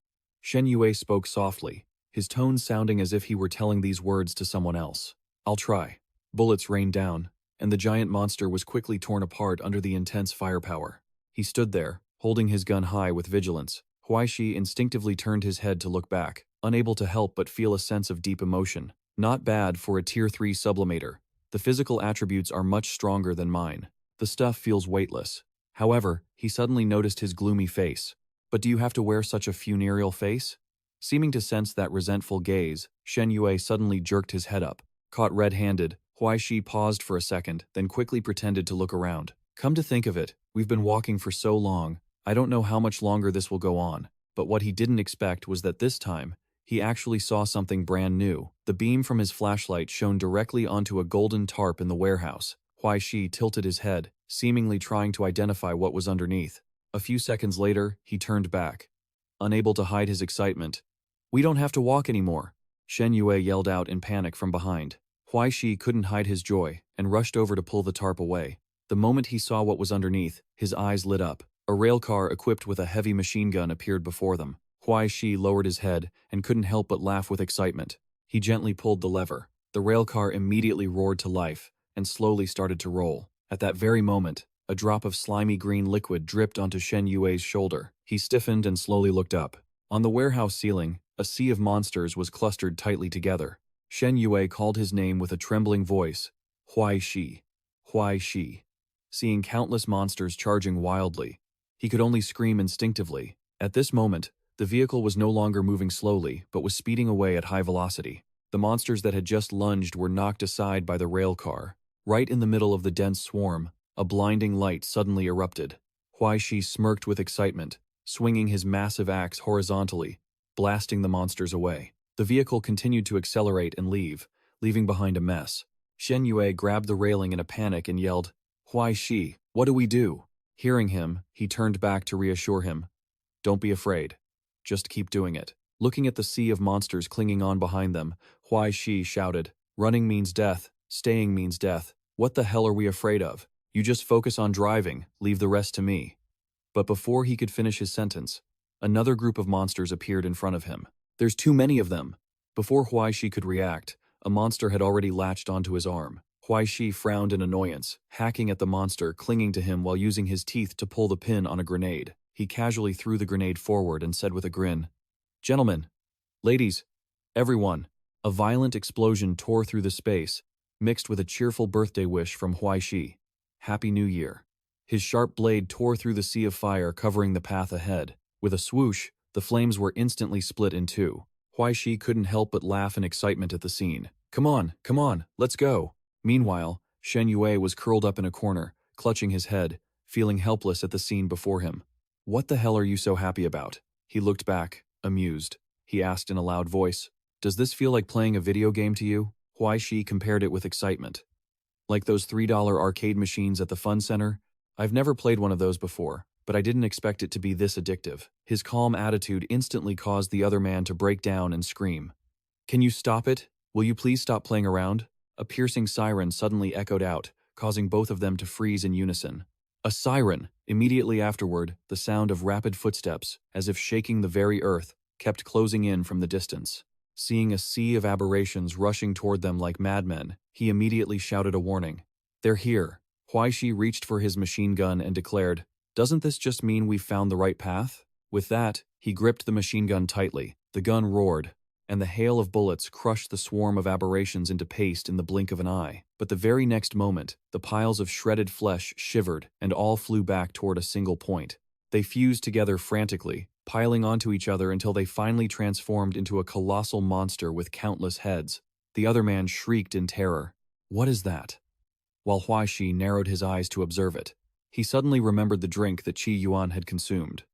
Shen Yue spoke softly, his tone sounding as if he were telling these words to someone else. "I'll try." Bullets rained down, and the giant monster was quickly torn apart under the intense firepower. He stood there, holding his gun high with vigilance. Huai Shi instinctively turned his head to look back, unable to help but feel a sense of deep emotion. Not bad for a Tier 3 sublimator. The physical attributes are much stronger than mine. The stuff feels weightless. However, he suddenly noticed his gloomy face. "But do you have to wear such a funereal face?" Seeming to sense that resentful gaze, Shen Yue suddenly jerked his head up. Caught red-handed, Huai Shi paused for a second, then quickly pretended to look around. "Come to think of it, we've been walking for so long, I don't know how much longer this will go on." But what he didn't expect was that this time, he actually saw something brand new. The beam from his flashlight shone directly onto a golden tarp in the warehouse. Huai Shi tilted his head, seemingly trying to identify what was underneath. A few seconds later, he turned back, unable to hide his excitement. "We don't have to walk anymore," Shen Yue yelled out in panic from behind. Huai Shi couldn't hide his joy and rushed over to pull the tarp away. The moment he saw what was underneath, his eyes lit up. A railcar equipped with a heavy machine gun appeared before them. Huai Shi lowered his head and couldn't help but laugh with excitement. He gently pulled the lever. The railcar immediately roared to life and slowly started to roll. At that very moment, a drop of slimy green liquid dripped onto Shen Yue's shoulder. He stiffened and slowly looked up. On the warehouse ceiling, a sea of monsters was clustered tightly together. Shen Yue called his name with a trembling voice. "Huai Shi. Huai Shi." Seeing countless monsters charging wildly, he could only scream instinctively. At this moment, the vehicle was no longer moving slowly, but was speeding away at high velocity. The monsters that had just lunged were knocked aside by the rail car. Right in the middle of the dense swarm, a blinding light suddenly erupted. Huai Shi smirked with excitement, swinging his massive axe horizontally, blasting the monsters away. The vehicle continued to accelerate and leave, leaving behind a mess. Shen Yue grabbed the railing in a panic and yelled, "Huai Shi, what do we do?" Hearing him, he turned back to reassure him. "Don't be afraid. Just keep doing it." Looking at the sea of monsters clinging on behind them, Huai Shi shouted, "Running means death, staying means death. What the hell are we afraid of? You just focus on driving, leave the rest to me." But before he could finish his sentence, another group of monsters appeared in front of him. There's too many of them. Before Huai Shi could react, a monster had already latched onto his arm. Huai Shi frowned in annoyance, hacking at the monster clinging to him while using his teeth to pull the pin on a grenade. He casually threw the grenade forward and said with a grin, "Gentlemen, ladies, everyone." A violent explosion tore through the space, mixed with a cheerful birthday wish from Huai Shi. Happy New Year. His sharp blade tore through the sea of fire covering the path ahead. With a swoosh, the flames were instantly split in two. Huai Shi couldn't help but laugh in excitement at the scene. Come on, let's go." Meanwhile, Shen Yue was curled up in a corner, clutching his head, feeling helpless at the scene before him. "What the hell are you so happy about?" He looked back, amused. He asked in a loud voice, "Does this feel like playing a video game to you?" Huai Shi compared it with excitement. "Like those $3 arcade machines at the fun center? I've never played one of those before, but I didn't expect it to be this addictive." His calm attitude instantly caused the other man to break down and scream. "Can you stop it? Will you please stop playing around?" A piercing siren suddenly echoed out, causing both of them to freeze in unison. A siren! Immediately afterward, the sound of rapid footsteps, as if shaking the very earth, kept closing in from the distance. Seeing a sea of aberrations rushing toward them like madmen, he immediately shouted a warning. "They're here." Huai Shi reached for his machine gun and declared, "Doesn't this just mean we've found the right path?" With that, he gripped the machine gun tightly. The gun roared, and the hail of bullets crushed the swarm of aberrations into paste in the blink of an eye. But the very next moment, the piles of shredded flesh shivered and all flew back toward a single point. They fused together frantically, piling onto each other until they finally transformed into a colossal monster with countless heads. The other man shrieked in terror. "What is that?" While Huai Shi narrowed his eyes to observe it, he suddenly remembered the drink that Qi Yuan had consumed.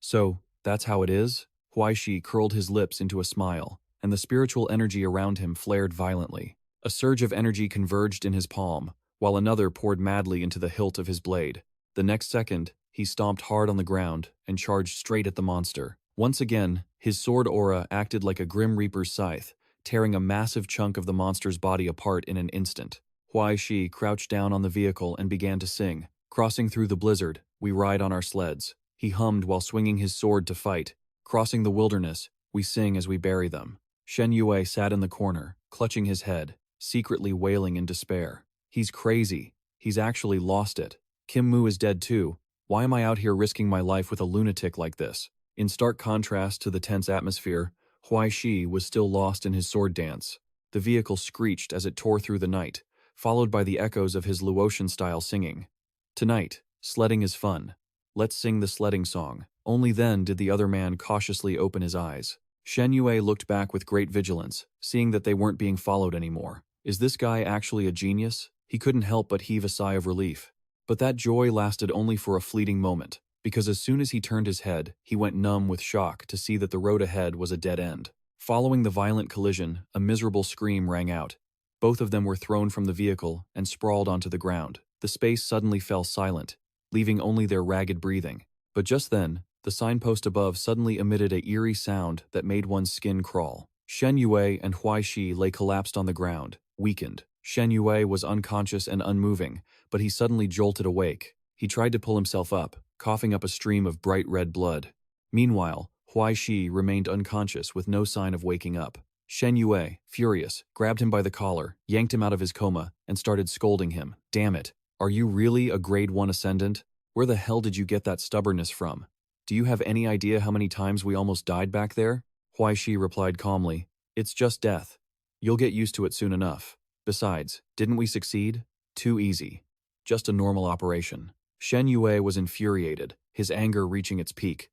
"So, that's how it is?" Huai Shi curled his lips into a smile, and the spiritual energy around him flared violently. A surge of energy converged in his palm, while another poured madly into the hilt of his blade. The next second, he stomped hard on the ground and charged straight at the monster. Once again, his sword aura acted like a grim reaper's scythe, tearing a massive chunk of the monster's body apart in an instant. Huai Shi crouched down on the vehicle and began to sing. "Crossing through the blizzard, we ride on our sleds." He hummed while swinging his sword to fight. "Crossing the wilderness, we sing as we bury them." Shen Yue sat in the corner, clutching his head, secretly wailing in despair. "He's crazy. He's actually lost it. Kim Mu is dead too. Why am I out here risking my life with a lunatic like this?" In stark contrast to the tense atmosphere, Huai Shi was still lost in his sword dance. The vehicle screeched as it tore through the night, followed by the echoes of his Luotian-style singing. "Tonight, sledding is fun. Let's sing the sledding song." Only then did the other man cautiously open his eyes. Shen Yue looked back with great vigilance, seeing that they weren't being followed anymore. Is this guy actually a genius? He couldn't help but heave a sigh of relief. But that joy lasted only for a fleeting moment, because as soon as he turned his head, he went numb with shock to see that the road ahead was a dead end. Following the violent collision, a miserable scream rang out. Both of them were thrown from the vehicle and sprawled onto the ground. The space suddenly fell silent, leaving only their ragged breathing. But just then, the signpost above suddenly emitted a eerie sound that made one's skin crawl. Shen Yue and Huai Shi lay collapsed on the ground, weakened. Shen Yue was unconscious and unmoving, but he suddenly jolted awake. He tried to pull himself up, coughing up a stream of bright red blood. Meanwhile, Huai Shi remained unconscious with no sign of waking up. Shen Yue, furious, grabbed him by the collar, yanked him out of his coma, and started scolding him. "Damn it! Are you really a grade 1 ascendant? Where the hell did you get that stubbornness from? Do you have any idea how many times we almost died back there?" Huai Shi replied calmly, "It's just death. You'll get used to it soon enough. Besides, didn't we succeed? Too easy. Just a normal operation." Shen Yue was infuriated, his anger reaching its peak.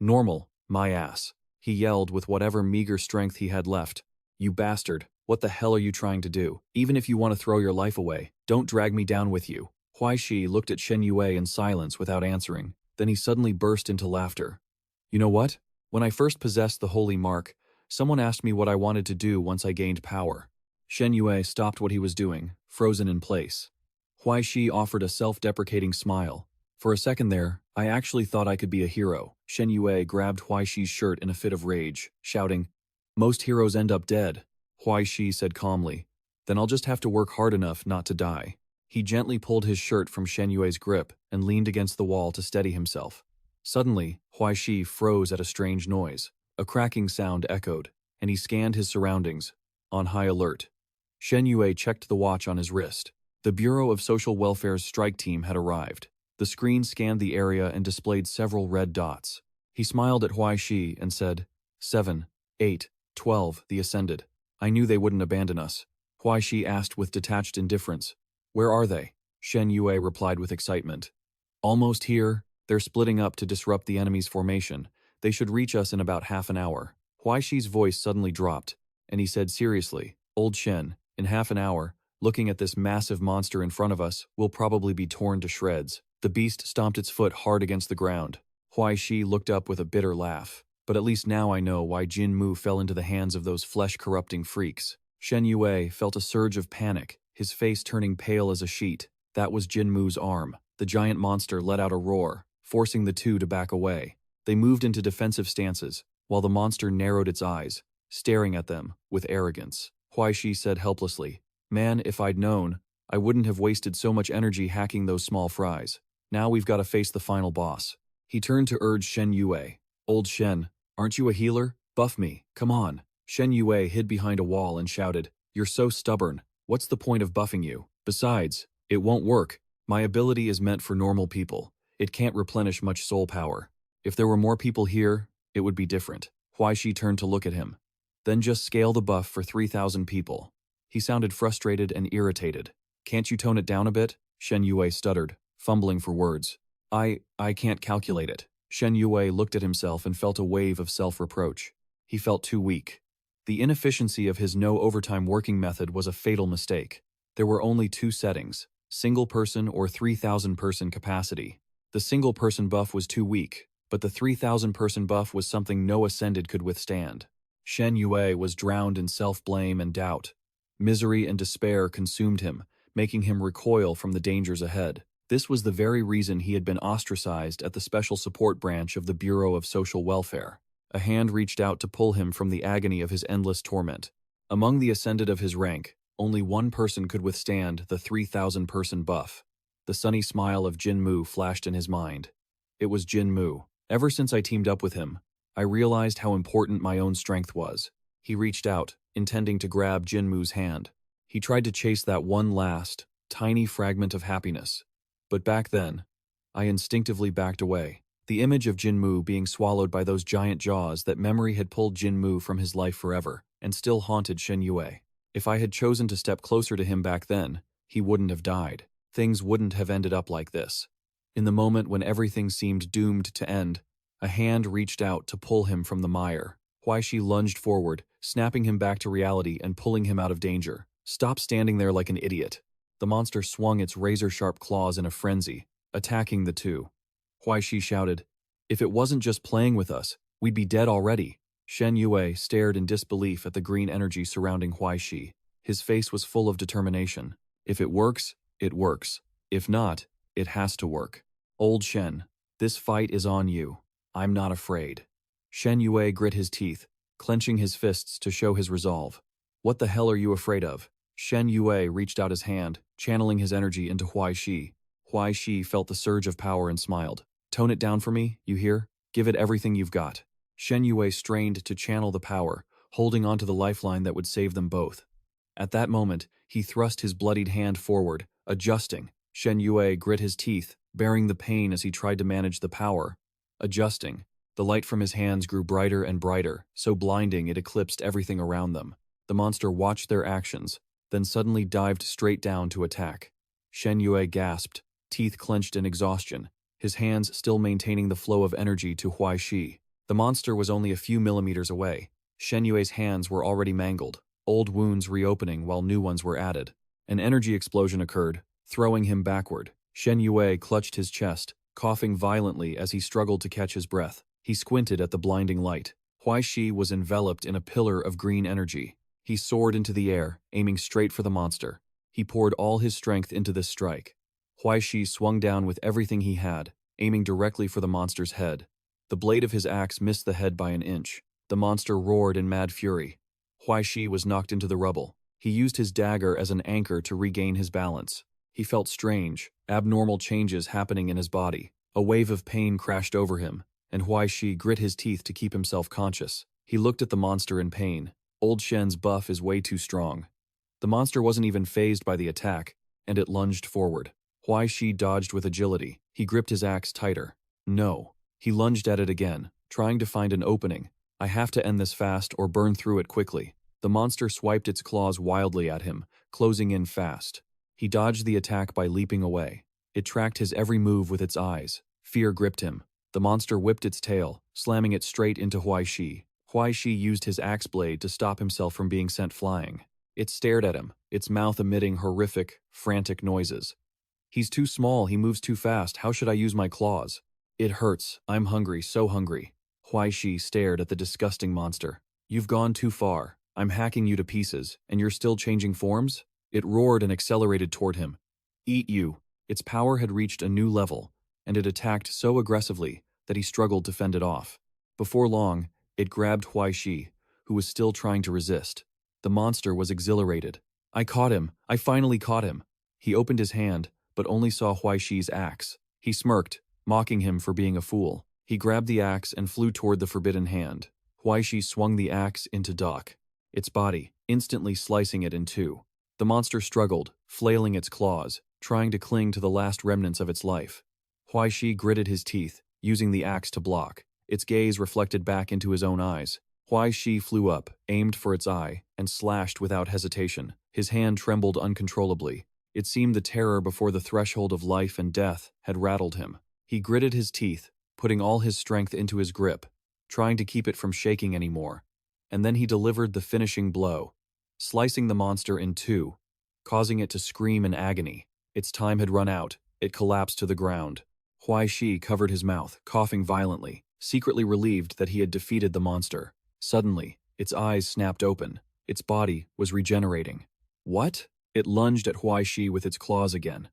"Normal, my ass," he yelled with whatever meager strength he had left. "You bastard, what the hell are you trying to do? Even if you want to throw your life away, don't drag me down with you." Huai Shi looked at Shen Yue in silence without answering. Then he suddenly burst into laughter. "You know what? When I first possessed the holy mark, someone asked me what I wanted to do once I gained power." Shen Yue stopped what he was doing, frozen in place. Huai Shi offered a self-deprecating smile. "For a second there, I actually thought I could be a hero." Shen Yue grabbed Huai Shi's shirt in a fit of rage, shouting, "Most heroes end up dead." Huai Shi said calmly, "Then I'll just have to work hard enough not to die." He gently pulled his shirt from Shen Yue's grip and leaned against the wall to steady himself. Suddenly, Huai Shi froze at a strange noise. A cracking sound echoed, and he scanned his surroundings, on high alert. Shen Yue checked the watch on his wrist. The Bureau of Social Welfare's strike team had arrived. The screen scanned the area and displayed several red dots. He smiled at Huai Shi and said, 7, 8, 12, the Ascended. I knew they wouldn't abandon us. Huai Shi asked with detached indifference. Where are they? Shen Yue replied with excitement. Almost here. They're splitting up to disrupt the enemy's formation. They should reach us in about half an hour. Huai Shi's voice suddenly dropped, and he said seriously, Old Shen, in half an hour, looking at this massive monster in front of us, we'll probably be torn to shreds. The beast stomped its foot hard against the ground. Huai Shi looked up with a bitter laugh. But at least now I know why Jin Mu fell into the hands of those flesh-corrupting freaks. Shen Yue felt a surge of panic, his face turning pale as a sheet. That was Jin Mu's arm. The giant monster let out a roar, forcing the two to back away. They moved into defensive stances, while the monster narrowed its eyes, staring at them with arrogance. Huai Shi said helplessly, Man, if I'd known, I wouldn't have wasted so much energy hacking those small fries. Now we've got to face the final boss. He turned to urge Shen Yue. Old Shen, aren't you a healer? Buff me, come on. Shen Yue hid behind a wall and shouted, You're so stubborn. What's the point of buffing you? Besides, it won't work. My ability is meant for normal people. It can't replenish much soul power. If there were more people here, it would be different. Huai Shi turned to look at him. Then just scale the buff for 3,000 people. He sounded frustrated and irritated. Can't you tone it down a bit? Shen Yue stuttered, fumbling for words. I can't calculate it. Shen Yue looked at himself and felt a wave of self-reproach. He felt too weak. The inefficiency of his no-overtime working method was a fatal mistake. There were only two settings, single-person or 3,000-person capacity. The single-person buff was too weak, but the 3,000-person buff was something no Ascended could withstand. Shen Yue was drowned in self-blame and doubt. Misery and despair consumed him, making him recoil from the dangers ahead. This was the very reason he had been ostracized at the Special Support Branch of the Bureau of Social Welfare. A hand reached out to pull him from the agony of his endless torment. Among the Ascended of his rank, only one person could withstand the 3,000-person buff. The sunny smile of Jin Mu flashed in his mind. It was Jin Mu. Ever since I teamed up with him, I realized how important my own strength was. He reached out, intending to grab Jin Mu's hand. He tried to chase that one last, tiny fragment of happiness. But back then, I instinctively backed away. The image of Jin Mu being swallowed by those giant jaws, that memory had pulled Jin Mu from his life forever, and still haunted Shen Yue. If I had chosen to step closer to him back then, he wouldn't have died. Things wouldn't have ended up like this. In the moment when everything seemed doomed to end, a hand reached out to pull him from the mire. Huai Shi lunged forward, snapping him back to reality and pulling him out of danger. Stop standing there like an idiot. The monster swung its razor-sharp claws in a frenzy, attacking the two. Huai Shi shouted, If it wasn't just playing with us, we'd be dead already. Shen Yue stared in disbelief at the green energy surrounding Huai Shi. His face was full of determination. If it works, it works. If not, it has to work. Old Shen, this fight is on you. I'm not afraid. Shen Yue grit his teeth, clenching his fists to show his resolve. What the hell are you afraid of? Shen Yue reached out his hand, channeling his energy into Huai Shi. Huai Shi felt the surge of power and smiled. Tone it down for me, you hear? Give it everything you've got. Shen Yue strained to channel the power, holding onto the lifeline that would save them both. At that moment, he thrust his bloodied hand forward, adjusting. Shen Yue grit his teeth, bearing the pain as he tried to manage the power. Adjusting. The light from his hands grew brighter and brighter, so blinding it eclipsed everything around them. The monster watched their actions, then suddenly dived straight down to attack. Shen Yue gasped, teeth clenched in exhaustion, his hands still maintaining the flow of energy to Huai Shi. The monster was only a few millimeters away. Shen Yue's hands were already mangled, old wounds reopening while new ones were added. An energy explosion occurred, throwing him backward. Shen Yue clutched his chest, coughing violently as he struggled to catch his breath. He squinted at the blinding light. Huai Shi was enveloped in a pillar of green energy. He soared into the air, aiming straight for the monster. He poured all his strength into this strike. Huai Shi swung down with everything he had, aiming directly for the monster's head. The blade of his axe missed the head by an inch. The monster roared in mad fury. Huai Shi was knocked into the rubble. He used his dagger as an anchor to regain his balance. He felt strange, abnormal changes happening in his body. A wave of pain crashed over him, and Huai Shi grit his teeth to keep himself conscious. He looked at the monster in pain. Old Shen's buff is way too strong. The monster wasn't even fazed by the attack, and it lunged forward. Huai Shi dodged with agility. He gripped his axe tighter. No. He lunged at it again, trying to find an opening. I have to end this fast or burn through it quickly. The monster swiped its claws wildly at him, closing in fast. He dodged the attack by leaping away. It tracked his every move with its eyes. Fear gripped him. The monster whipped its tail, slamming it straight into Huai Shi. Huai Shi used his axe blade to stop himself from being sent flying. It stared at him, its mouth emitting horrific, frantic noises. He's too small, he moves too fast, how should I use my claws? It hurts, I'm hungry, so hungry. Huai Shi stared at the disgusting monster. You've gone too far. I'm hacking you to pieces, and you're still changing forms? It roared and accelerated toward him. Eat you. Its power had reached a new level, and it attacked so aggressively that he struggled to fend it off. Before long, it grabbed Huai Shi, who was still trying to resist. The monster was exhilarated. I caught him. I finally caught him. He opened his hand, but only saw Huai Shi's axe. He smirked, mocking him for being a fool. He grabbed the axe and flew toward the forbidden hand. Huai Shi swung the axe into duck, its body, instantly slicing it in two. The monster struggled, flailing its claws, trying to cling to the last remnants of its life. Huai Shi gritted his teeth, using the axe to block. Its gaze reflected back into his own eyes. Huai Shi flew up, aimed for its eye, and slashed without hesitation. His hand trembled uncontrollably. It seemed the terror before the threshold of life and death had rattled him. He gritted his teeth, putting all his strength into his grip, trying to keep it from shaking anymore. And then he delivered the finishing blow, slicing the monster in two, causing it to scream in agony. Its time had run out. It collapsed to the ground. Huai Shi covered his mouth, coughing violently, secretly relieved that he had defeated the monster. Suddenly, its eyes snapped open. Its body was regenerating. What? It lunged at Huai Shi with its claws again.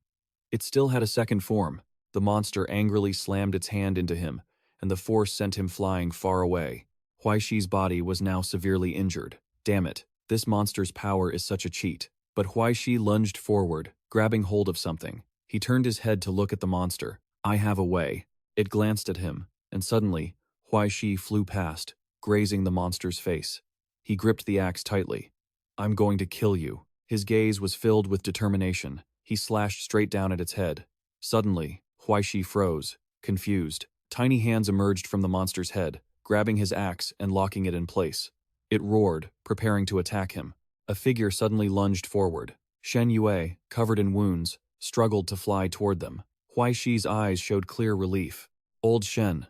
It still had a second form. The monster angrily slammed its hand into him, and the force sent him flying far away. Huai Shi's body was now severely injured. Damn it, this monster's power is such a cheat. But Huai Shi lunged forward, grabbing hold of something. He turned his head to look at the monster. I have a way. It glanced at him, and suddenly, Huai Shi flew past, grazing the monster's face. He gripped the axe tightly. I'm going to kill you. His gaze was filled with determination. He slashed straight down at its head. Suddenly, Huai Shi froze, confused. Tiny hands emerged from the monster's head, grabbing his axe and locking it in place. It roared, preparing to attack him. A figure suddenly lunged forward. Shen Yue, covered in wounds, struggled to fly toward them. Huai Shi's eyes showed clear relief. Old Shen.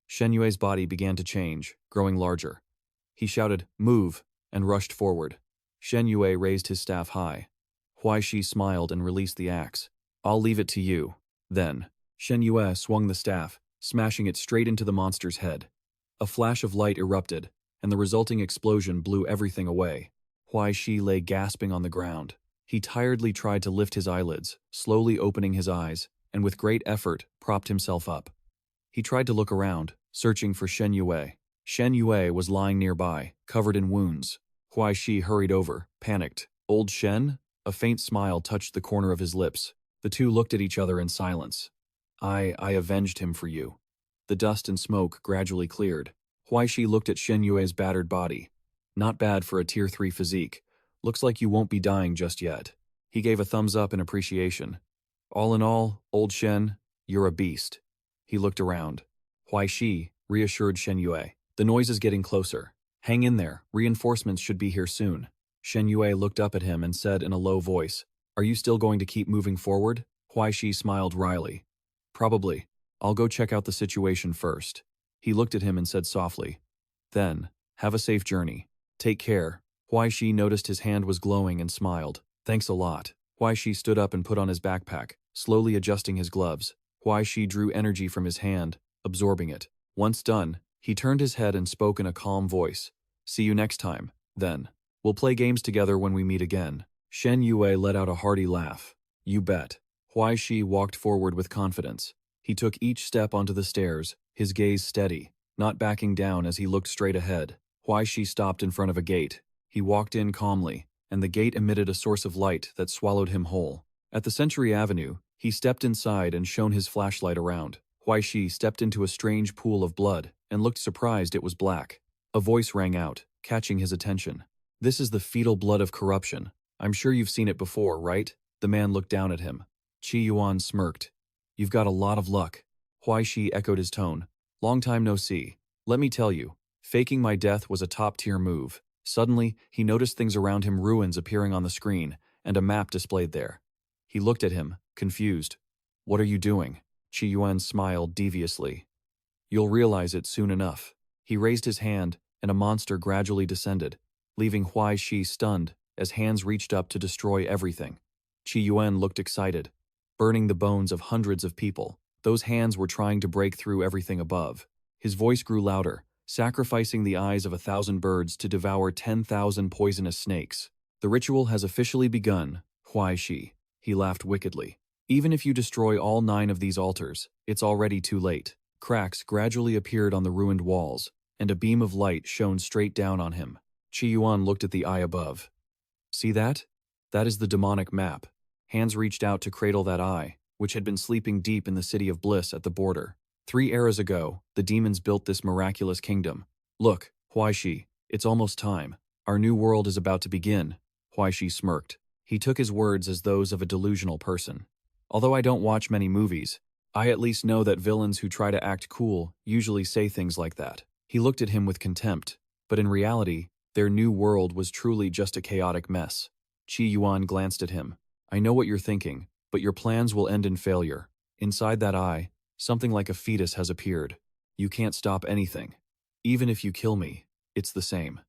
Shen Yue's body began to change, growing larger. He shouted, "Move," and rushed forward. Shen Yue raised his staff high. Huai Shi smiled and released the axe. I'll leave it to you. Then, Shen Yue swung the staff, smashing it straight into the monster's head. A flash of light erupted, and the resulting explosion blew everything away. Huai Shi lay gasping on the ground. He tiredly tried to lift his eyelids, slowly opening his eyes, and with great effort, propped himself up. He tried to look around, searching for Shen Yue. Shen Yue was lying nearby, covered in wounds. Huai Shi hurried over, panicked. Old Shen? A faint smile touched the corner of his lips. The two looked at each other in silence. I avenged him for you. The dust and smoke gradually cleared. Huai Shi looked at Shen Yue's battered body. Not bad for a Tier 3 physique. Looks like you won't be dying just yet. He gave a thumbs up in appreciation. All in all, old Shen, you're a beast. He looked around. Huai Shi reassured Shen Yue. The noise is getting closer. Hang in there, reinforcements should be here soon. Shen Yue looked up at him and said in a low voice, Are you still going to keep moving forward? Huai Shi smiled wryly. Probably. I'll go check out the situation first. He looked at him and said softly, Then, have a safe journey. Take care. Huai Shi noticed his hand was glowing and smiled. Thanks a lot. Huai Shi stood up and put on his backpack, slowly adjusting his gloves. Huai Shi drew energy from his hand, absorbing it. Once done, he turned his head and spoke in a calm voice. See you next time, then. We'll play games together when we meet again. Shen Yue let out a hearty laugh. You bet. Huai Shi walked forward with confidence. He took each step onto the stairs, his gaze steady, not backing down as he looked straight ahead. Huai Shi stopped in front of a gate. He walked in calmly, and the gate emitted a source of light that swallowed him whole. At the Century Avenue, he stepped inside and shone his flashlight around. Huai Shi stepped into a strange pool of blood and looked surprised it was black. A voice rang out, catching his attention. This is the fetal blood of corruption. I'm sure you've seen it before, right? The man looked down at him. Qi Yuan smirked. You've got a lot of luck. Huai Shi echoed his tone. Long time no see. Let me tell you, faking my death was a top-tier move. Suddenly, he noticed things around him, ruins appearing on the screen, and a map displayed there. He looked at him, confused. What are you doing? Qi Yuan smiled deviously. You'll realize it soon enough. He raised his hand, and a monster gradually descended, leaving Huai Shi stunned as hands reached up to destroy everything. Qi Yuan looked excited, burning the bones of hundreds of people. Those hands were trying to break through everything above. His voice grew louder, sacrificing the eyes of 1,000 birds to devour 10,000 poisonous snakes. The ritual has officially begun, Huai Shi. He laughed wickedly. Even if you destroy all 9 of these altars, it's already too late. Cracks gradually appeared on the ruined walls, and a beam of light shone straight down on him. Qi Yuan looked at the eye above. See that? That is the demonic map. Hands reached out to cradle that eye, which had been sleeping deep in the city of bliss at the border. 3 eras ago, the demons built this miraculous kingdom. Look, Huai Shi, it's almost time. Our new world is about to begin. Huai Shi smirked. He took his words as those of a delusional person. Although I don't watch many movies, I at least know that villains who try to act cool usually say things like that. He looked at him with contempt, but in reality, their new world was truly just a chaotic mess. Qi Yuan glanced at him. I know what you're thinking, but your plans will end in failure. Inside that eye, something like a fetus has appeared. You can't stop anything. Even if you kill me, it's the same.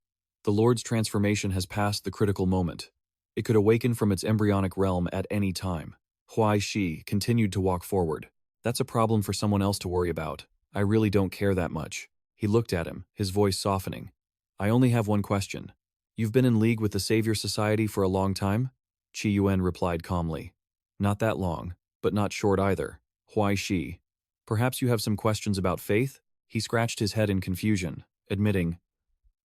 The Lord's transformation has passed the critical moment. It could awaken from its embryonic realm at any time. Huai Shi continued to walk forward. That's a problem for someone else to worry about. I really don't care that much. He looked at him, his voice softening. I only have one question. You've been in league with the Savior Society for a long time? Qi Yuan replied calmly. Not that long, but not short either. Huai Shi. Perhaps you have some questions about faith? He scratched his head in confusion, admitting,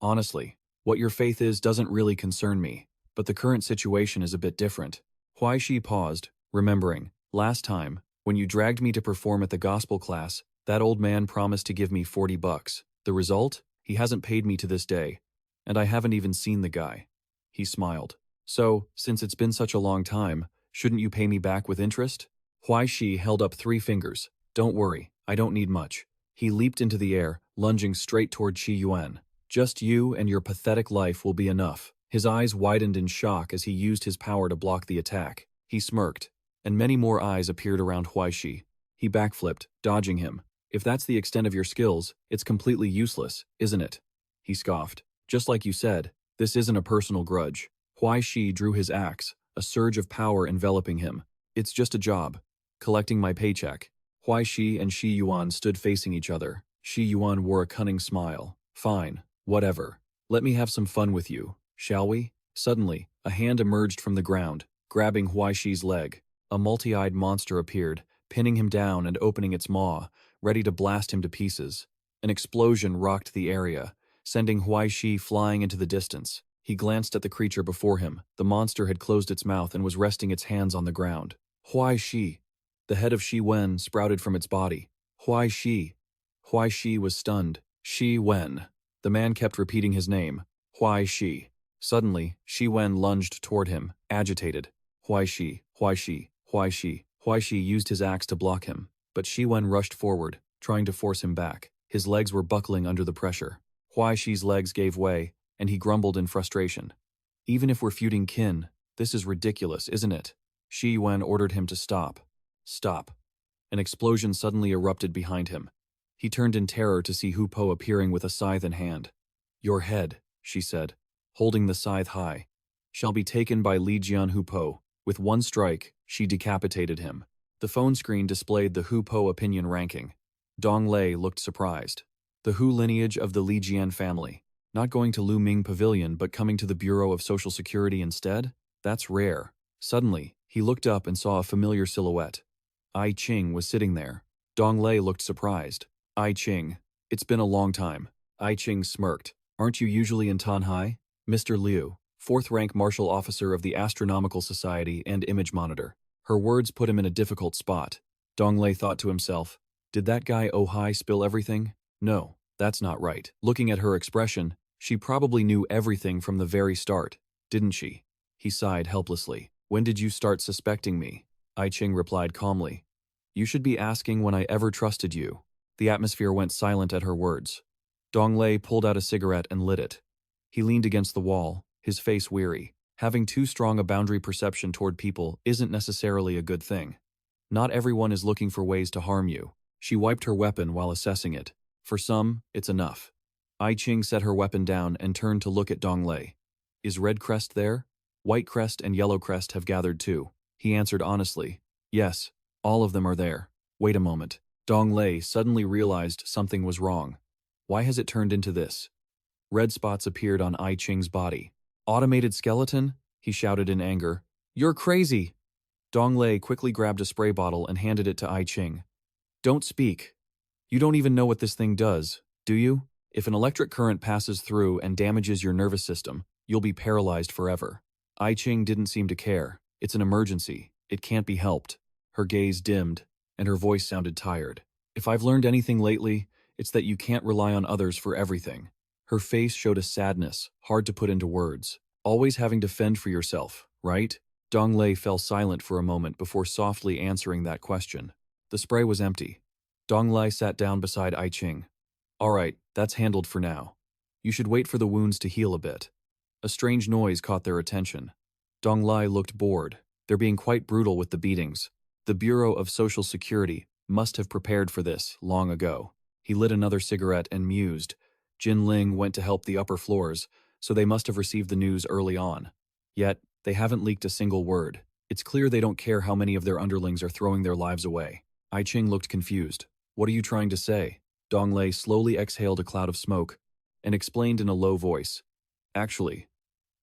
honestly, what your faith is doesn't really concern me, but the current situation is a bit different. Huai Shi paused, remembering, last time, when you dragged me to perform at the gospel class, that old man promised to give me $40. The result? He hasn't paid me to this day, and I haven't even seen the guy. He smiled. So, since it's been such a long time, shouldn't you pay me back with interest? Huai Shi held up 3 fingers. Don't worry, I don't need much. He leaped into the air, lunging straight toward Qi Yuan. Just you and your pathetic life will be enough. His eyes widened in shock as he used his power to block the attack. He smirked, and many more eyes appeared around Huai Shi. He backflipped, dodging him. If that's the extent of your skills, it's completely useless, isn't it? He scoffed. Just like you said, this isn't a personal grudge. Huai Shi drew his axe, a surge of power enveloping him. It's just a job. Collecting my paycheck. Huai Shi and Qi Yuan stood facing each other. Qi Yuan wore a cunning smile. Fine, whatever. Let me have some fun with you, shall we? Suddenly, a hand emerged from the ground, grabbing Huai Shi's leg. A multi-eyed monster appeared, pinning him down and opening its maw, ready to blast him to pieces. An explosion rocked the area, sending Huai Shi flying into the distance. He glanced at the creature before him. The monster had closed its mouth and was resting its hands on the ground. Huai Shi. The head of Shi Wen sprouted from its body. Huai Shi. Huai Shi was stunned. Shi Wen. The man kept repeating his name. Huai Shi. Suddenly, Shi Wen lunged toward him, agitated. Huai Shi, Huai Shi, Huai Shi. Huai Shi used his axe to block him, but Shi Wen rushed forward, trying to force him back. His legs were buckling under the pressure. Huai Shi's legs gave way, and he grumbled in frustration. Even if we're feuding kin, this is ridiculous, isn't it? Shi Wen ordered him to stop. Stop. An explosion suddenly erupted behind him. He turned in terror to see Hu Po appearing with a scythe in hand. Your head, she said, holding the scythe high, shall be taken by Li Jian Hu Po. With one strike, she decapitated him. The phone screen displayed the Hu Po opinion ranking. Dong Lei looked surprised. The Hu lineage of the Li Jian family. Not going to Lu Ming Pavilion but coming to the Bureau of Social Security instead? That's rare. Suddenly, he looked up and saw a familiar silhouette. Ai Qing was sitting there. Dong Lei looked surprised. Ai Qing. It's been a long time. Ai Qing smirked. Aren't you usually in Tanhai? Mr. Liu, 4th rank martial officer of the Astronomical Society and Image Monitor. Her words put him in a difficult spot. Dong Lei thought to himself, Did that guy Huai spill everything? No, that's not right. Looking at her expression, she probably knew everything from the very start, didn't she? He sighed helplessly. When did you start suspecting me? I Ching replied calmly. You should be asking when I ever trusted you. The atmosphere went silent at her words. Dong Lei pulled out a cigarette and lit it. He leaned against the wall, his face weary. Having too strong a boundary perception toward people isn't necessarily a good thing. Not everyone is looking for ways to harm you. She wiped her weapon while assessing it. For some, it's enough. I Ching set her weapon down and turned to look at Dong Lei. Is Red Crest there? White Crest and Yellow Crest have gathered too. He answered honestly. Yes, all of them are there. Wait a moment. Dong Lei suddenly realized something was wrong. Why has it turned into this? Red spots appeared on I Ching's body. Automated skeleton? He shouted in anger. You're crazy! Dong Lei quickly grabbed a spray bottle and handed it to I Ching. Don't speak. You don't even know what this thing does, do you? If an electric current passes through and damages your nervous system, you'll be paralyzed forever. I Ching didn't seem to care. It's an emergency. It can't be helped. Her gaze dimmed, and her voice sounded tired. If I've learned anything lately, it's that you can't rely on others for everything. Her face showed a sadness, hard to put into words. Always having to fend for yourself, right? Dong Lei fell silent for a moment before softly answering that question. The spray was empty. Dong Lei sat down beside I Ching. All right, that's handled for now. You should wait for the wounds to heal a bit. A strange noise caught their attention. Dong Lei looked bored. They're being quite brutal with the beatings. The Bureau of Social Security must have prepared for this long ago. He lit another cigarette and mused. Jin Ling went to help the upper floors, so they must have received the news early on. Yet, they haven't leaked a single word. It's clear they don't care how many of their underlings are throwing their lives away. I Ching looked confused. What are you trying to say? Dong Lei slowly exhaled a cloud of smoke and explained in a low voice. Actually,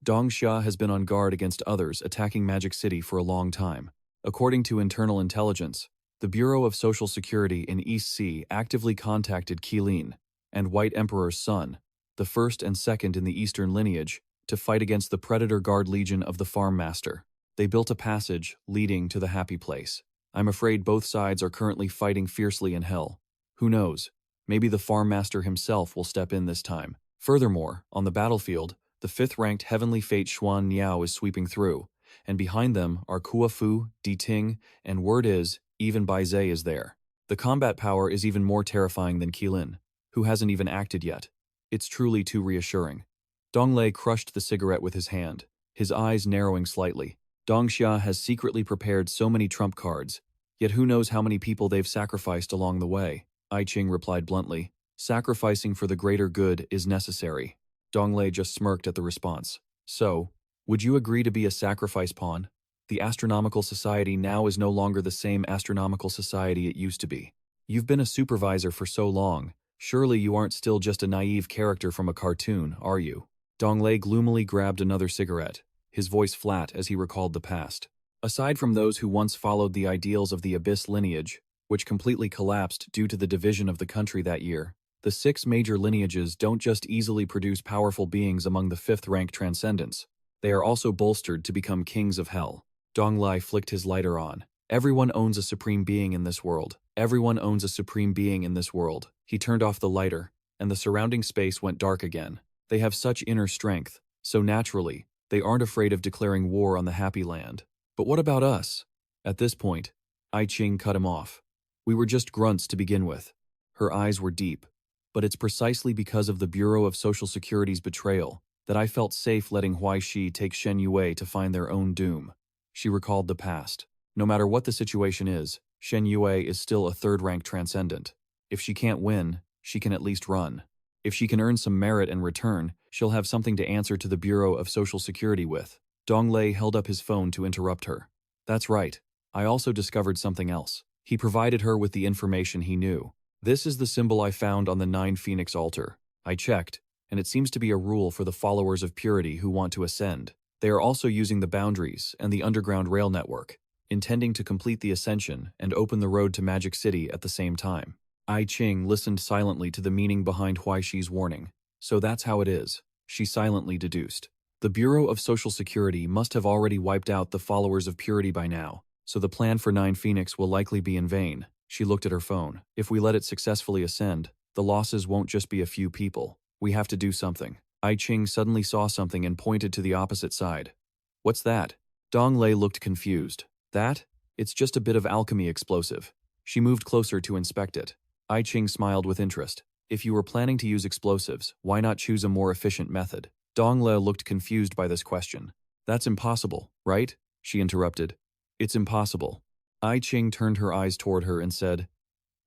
Dong Xia has been on guard against others attacking Magic City for a long time. According to internal intelligence, the Bureau of Social Security in East Sea actively contacted Qilin and White Emperor's son, the first and second in the Eastern lineage, to fight against the Predator Guard Legion of the Farm Master. They built a passage leading to the happy place. I'm afraid both sides are currently fighting fiercely in hell. Who knows? Maybe the Farm Master himself will step in this time. Furthermore, on the battlefield, the 5th-ranked Heavenly Fate Xuan Niao is sweeping through, and behind them are Kua Fu, Di Ting, and word is, even Bai Zhe is there. The combat power is even more terrifying than Qilin, who hasn't even acted yet. It's truly too reassuring. Dong Lei crushed the cigarette with his hand, his eyes narrowing slightly. Dong Xia has secretly prepared so many trump cards, yet who knows how many people they've sacrificed along the way. I Ching replied bluntly. Sacrificing for the greater good is necessary. Dong Lei just smirked at the response. So, would you agree to be a sacrifice pawn? The astronomical society now is no longer the same astronomical society it used to be. You've been a supervisor for so long. Surely you aren't still just a naive character from a cartoon, are you? Dong Lei gloomily grabbed another cigarette, his voice flat as he recalled the past. Aside from those who once followed the ideals of the Abyss lineage, which completely collapsed due to the division of the country that year, the 6 major lineages don't just easily produce powerful beings among the 5th-rank transcendents. They are also bolstered to become kings of hell. Dong Lei flicked his lighter on. Everyone owns a supreme being in this world. Everyone owns a supreme being in this world. He turned off the lighter, and the surrounding space went dark again. They have such inner strength, so naturally, they aren't afraid of declaring war on the Happy Land. But what about us? At this point, I Ching cut him off. We were just grunts to begin with. Her eyes were deep. But it's precisely because of the Bureau of Social Security's betrayal that I felt safe letting Huai Shi take Shen Yue to find their own doom. She recalled the past. No matter what the situation is, Shen Yue is still a 3rd-rank transcendent. If she can't win, she can at least run. If she can earn some merit in return, she'll have something to answer to the Bureau of Social Security with. Dong Lei held up his phone to interrupt her. That's right. I also discovered something else. He provided her with the information he knew. This is the symbol I found on the 9 Phoenix altar. I checked, and it seems to be a rule for the followers of purity who want to ascend. They are also using the boundaries and the underground rail network, intending to complete the ascension and open the road to Magic City at the same time. I Ching listened silently to the meaning behind Huai Shi's warning. So that's how it is, she silently deduced. The Bureau of Social Security must have already wiped out the followers of purity by now, so the plan for 9 Phoenix will likely be in vain. She looked at her phone. If we let it successfully ascend, the losses won't just be a few people. We have to do something. I Ching suddenly saw something and pointed to the opposite side. What's that? Dong Lei looked confused. That? It's just a bit of alchemy explosive. She moved closer to inspect it. I Ching smiled with interest. If you were planning to use explosives, why not choose a more efficient method? Dong Lei looked confused by this question. That's impossible, right? She interrupted. It's impossible. I Ching turned her eyes toward her and said,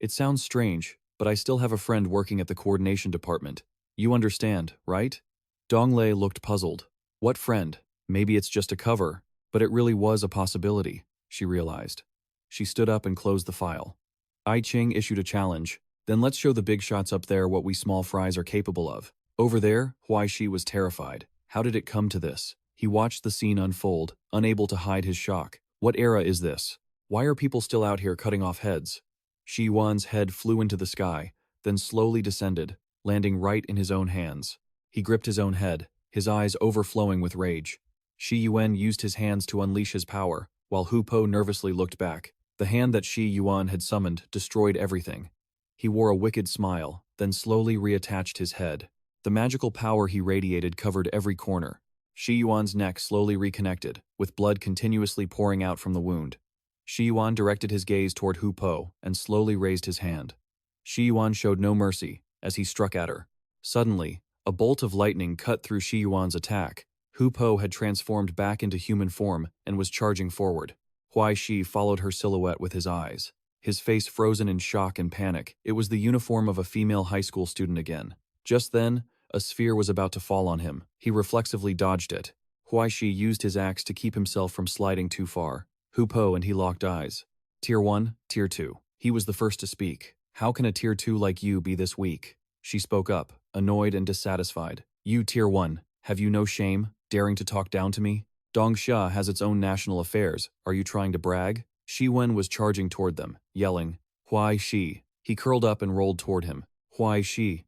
It sounds strange, but I still have a friend working at the coordination department. You understand, right? Dong Lei looked puzzled. What friend? Maybe it's just a cover, but it really was a possibility, she realized. She stood up and closed the file. I Ching issued a challenge. Then let's show the big shots up there what we small fries are capable of. Over there, Huai Shi was terrified. How did it come to this? He watched the scene unfold, unable to hide his shock. What era is this? Why are people still out here cutting off heads? Shi Yuan's head flew into the sky, then slowly descended, landing right in his own hands. He gripped his own head, his eyes overflowing with rage. Shi Yuan used his hands to unleash his power, while Hu Po nervously looked back. The hand that Shi Yuan had summoned destroyed everything. He wore a wicked smile, then slowly reattached his head. The magical power he radiated covered every corner. Shi Yuan's neck slowly reconnected, with blood continuously pouring out from the wound. Shi Yuan directed his gaze toward Hu Po and slowly raised his hand. Shi Yuan showed no mercy as he struck at her. Suddenly, a bolt of lightning cut through Shi Yuan's attack. Hu Po had transformed back into human form and was charging forward. Huai Shi followed her silhouette with his eyes, his face frozen in shock and panic. It was the uniform of a female high school student again. Just then, a sphere was about to fall on him. He reflexively dodged it. Huai Shi used his axe to keep himself from sliding too far. Hu Po and he locked eyes. Tier 1, Tier 2. He was the first to speak. How can a Tier 2 like you be this weak? She spoke up, annoyed and dissatisfied. You Tier 1, have you no shame, daring to talk down to me? Dongsha has its own national affairs. Are you trying to brag? Shi Wen was charging toward them, yelling, Huai Shi. He curled up and rolled toward him. Huai Shi.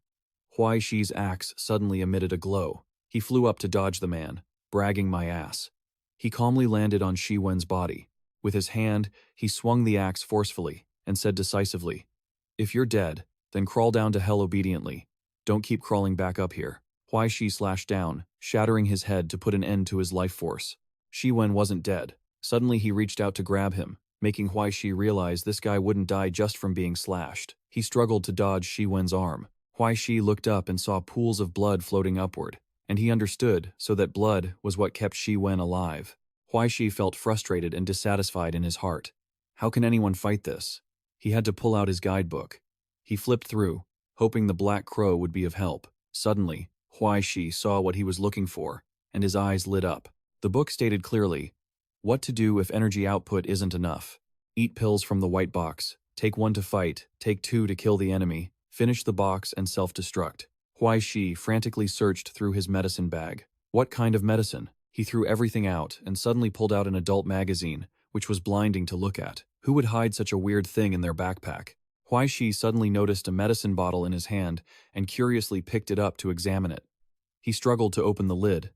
Huai Shi's axe suddenly emitted a glow. He flew up to dodge the man, bragging my ass. He calmly landed on Shi Wen's body. With his hand, he swung the axe forcefully and said decisively, If you're dead, then crawl down to hell obediently. Don't keep crawling back up here. Huai Shi slashed down, shattering his head to put an end to his life force. Shi Wen wasn't dead. Suddenly he reached out to grab him, making Huai Shi realize this guy wouldn't die just from being slashed. He struggled to dodge Shi Wen's arm. Huai Shi looked up and saw pools of blood floating upward, and he understood so that blood was what kept Shi Wen alive. Huai Shi felt frustrated and dissatisfied in his heart. How can anyone fight this? He had to pull out his guidebook. He flipped through, hoping the Black Crow would be of help. Suddenly, Huai Shi saw what he was looking for, and his eyes lit up. The book stated clearly, What to do if energy output isn't enough. Eat pills from the white box. Take 1 to fight, take 2 to kill the enemy, finish the box and self-destruct. Huai Shi frantically searched through his medicine bag. What kind of medicine? He threw everything out and suddenly pulled out an adult magazine, which was blinding to look at. Who would hide such a weird thing in their backpack? Huai Shi suddenly noticed a medicine bottle in his hand and curiously picked it up to examine it. He struggled to open the lid.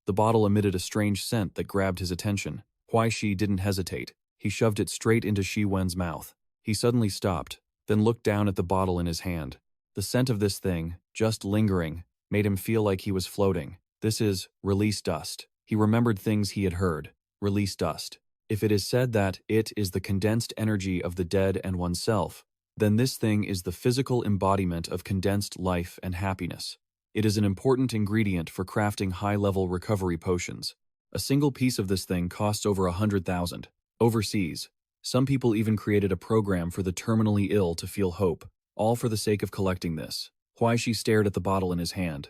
The bottle emitted a strange scent that grabbed his attention. Huai Shi didn't hesitate. He shoved it straight into Shi Wen's mouth. He suddenly stopped, then looked down at the bottle in his hand. The scent of this thing, just lingering, made him feel like he was floating. This is release dust. He remembered things he had heard. Release dust. If it is said that it is the condensed energy of the dead and oneself, then this thing is the physical embodiment of condensed life and happiness. It is an important ingredient for crafting high-level recovery potions. A single piece of this thing costs over 100,000. Overseas, some people even created a program for the terminally ill to feel hope, all for the sake of collecting this. Huai Shi stared at the bottle in his hand.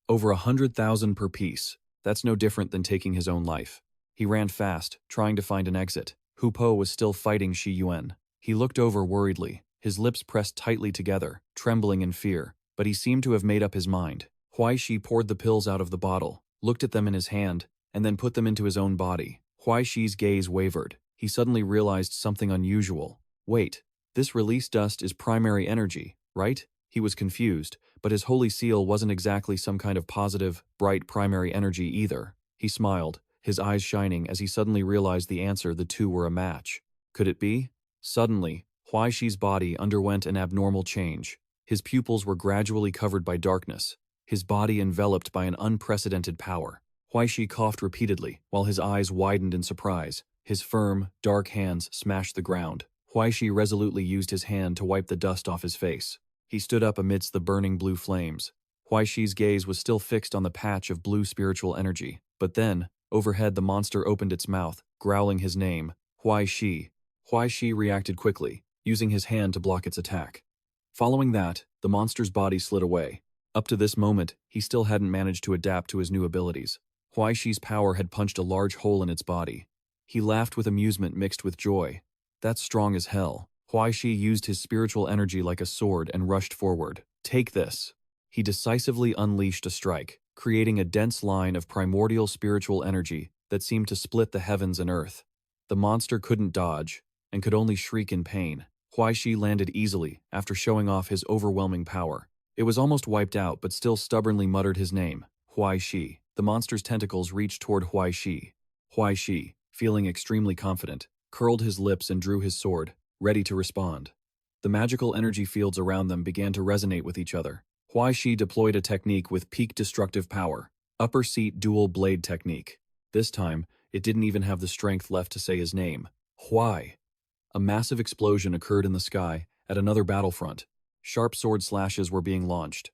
Over 100,000 per piece. That's no different than taking his own life. He ran fast, trying to find an exit. Hu Po was still fighting Shi Yuan. He looked over worriedly, his lips pressed tightly together, trembling in fear, but he seemed to have made up his mind. Huai Shi poured the pills out of the bottle, looked at them in his hand, and then put them into his own body. Huai Shi's gaze wavered. He suddenly realized something unusual. Wait, this release dust is primary energy, right? He was confused, but his holy seal wasn't exactly some kind of positive, bright primary energy either. He smiled, his eyes shining as he suddenly realized the answer: the two were a match. Could it be? Suddenly, Huai Shi's body underwent an abnormal change. His pupils were gradually covered by darkness, his body enveloped by an unprecedented power. Huai Shi coughed repeatedly, while his eyes widened in surprise. His firm, dark hands smashed the ground. Huai Shi resolutely used his hand to wipe the dust off his face. He stood up amidst the burning blue flames. Huai Shi's gaze was still fixed on the patch of blue spiritual energy. But then, overhead the monster opened its mouth, growling his name, Huai Shi. Huai Shi reacted quickly, using his hand to block its attack. Following that, the monster's body slid away. Up to this moment, he still hadn't managed to adapt to his new abilities. Huai Shi's power had punched a large hole in its body. He laughed with amusement mixed with joy. That's strong as hell. Huai Shi used his spiritual energy like a sword and rushed forward. Take this. He decisively unleashed a strike, creating a dense line of primordial spiritual energy that seemed to split the heavens and earth. The monster couldn't dodge, and could only shriek in pain. Huai Shi landed easily after showing off his overwhelming power. It was almost wiped out but still stubbornly muttered his name, Huai Shi. The monster's tentacles reached toward Huai Shi. Huai Shi, feeling extremely confident, curled his lips and drew his sword, ready to respond. The magical energy fields around them began to resonate with each other. Huai Shi deployed a technique with peak destructive power, upper seat dual blade technique. This time, it didn't even have the strength left to say his name. Huai. A massive explosion occurred in the sky at another battlefront. Sharp sword slashes were being launched.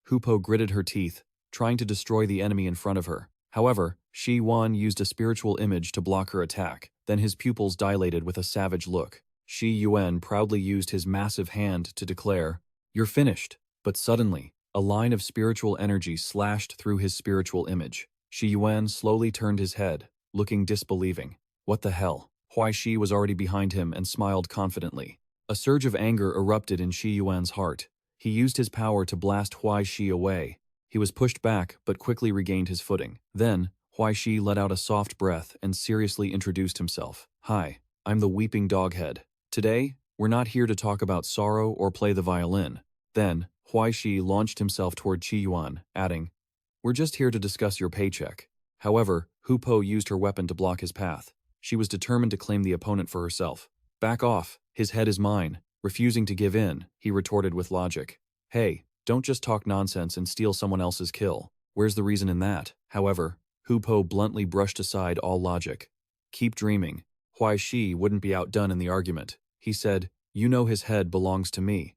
Hupo gritted her teeth, trying to destroy the enemy in front of her. However, Shi Yuan used a spiritual image to block her attack. Then his pupils dilated with a savage look. Shi Yuan proudly used his massive hand to declare, "You're finished." But suddenly, a line of spiritual energy slashed through his spiritual image. Shi Yuan slowly turned his head, looking disbelieving. What the hell? Huai Shi was already behind him and smiled confidently. A surge of anger erupted in Shi Yuan's heart. He used his power to blast Huai Shi away. He was pushed back, but quickly regained his footing. Then, Huai Shi let out a soft breath and seriously introduced himself. Hi, I'm the Weeping Doghead. Today, we're not here to talk about sorrow or play the violin. Then, Huai Shi launched himself toward Qi Yuan, adding, We're just here to discuss your paycheck. However, Hupo used her weapon to block his path. She was determined to claim the opponent for herself. Back off, his head is mine. Refusing to give in, he retorted with logic. Hey, don't just talk nonsense and steal someone else's kill. Where's the reason in that? However, Hupo bluntly brushed aside all logic. Keep dreaming. Huai Shi wouldn't be outdone in the argument. He said, You know his head belongs to me.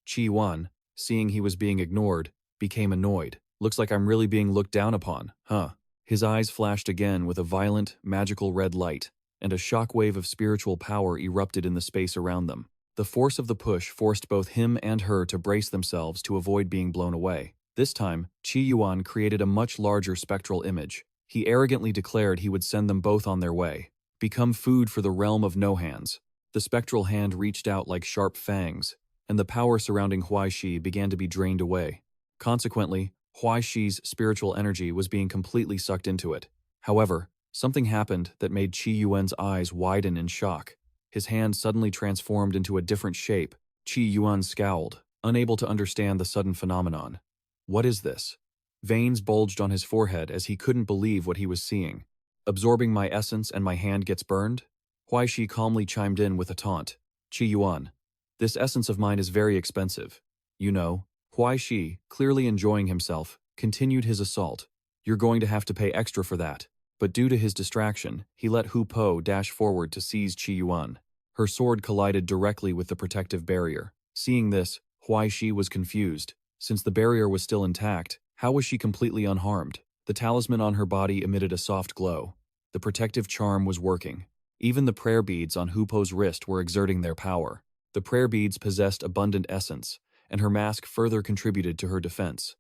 Qi Yuan, seeing he was being ignored, became annoyed. Looks like I'm really being looked down upon, huh? His eyes flashed again with a violent, magical red light, and a shockwave of spiritual power erupted in the space around them. The force of the push forced both him and her to brace themselves to avoid being blown away. This time, Qi Yuan created a much larger spectral image. He arrogantly declared he would send them both on their way. Become food for the realm of no hands. The spectral hand reached out like sharp fangs, and the power surrounding Huai Shi began to be drained away. Consequently, Huai Shi's spiritual energy was being completely sucked into it. However, something happened that made Qi Yuan's eyes widen in shock. His hand suddenly transformed into a different shape. Qi Yuan scowled, unable to understand the sudden phenomenon. What is this? Veins bulged on his forehead as he couldn't believe what he was seeing. Absorbing my essence and my hand gets burned? Huai Shi calmly chimed in with a taunt. Qi Yuan, this essence of mine is very expensive. You know. Huai Shi, clearly enjoying himself, continued his assault. You're going to have to pay extra for that. But due to his distraction, he let Hu Po dash forward to seize Qi Yuan. Her sword collided directly with the protective barrier. Seeing this, Huai Shi was confused. Since the barrier was still intact, how was she completely unharmed? The talisman on her body emitted a soft glow. The protective charm was working. Even the prayer beads on Hu Po's wrist were exerting their power. The prayer beads possessed abundant essence, and her mask further contributed to her defense.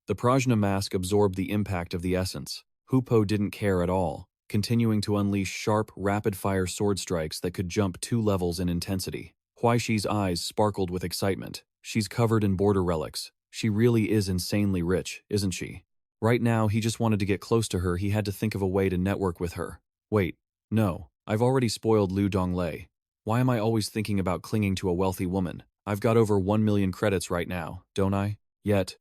The Prajna mask absorbed the impact of the essence. Hupo didn't care at all, continuing to unleash sharp, rapid-fire sword strikes that could jump 2 levels in intensity. Huai Shi's eyes sparkled with excitement. She's covered in border relics. She really is insanely rich, isn't she? Right now, he just wanted to get close to her. He had to think of a way to network with her. Wait, no, I've already spoiled Lu Donglei. Why am I always thinking about clinging to a wealthy woman? I've got over 1 million credits right now, don't I? Yet,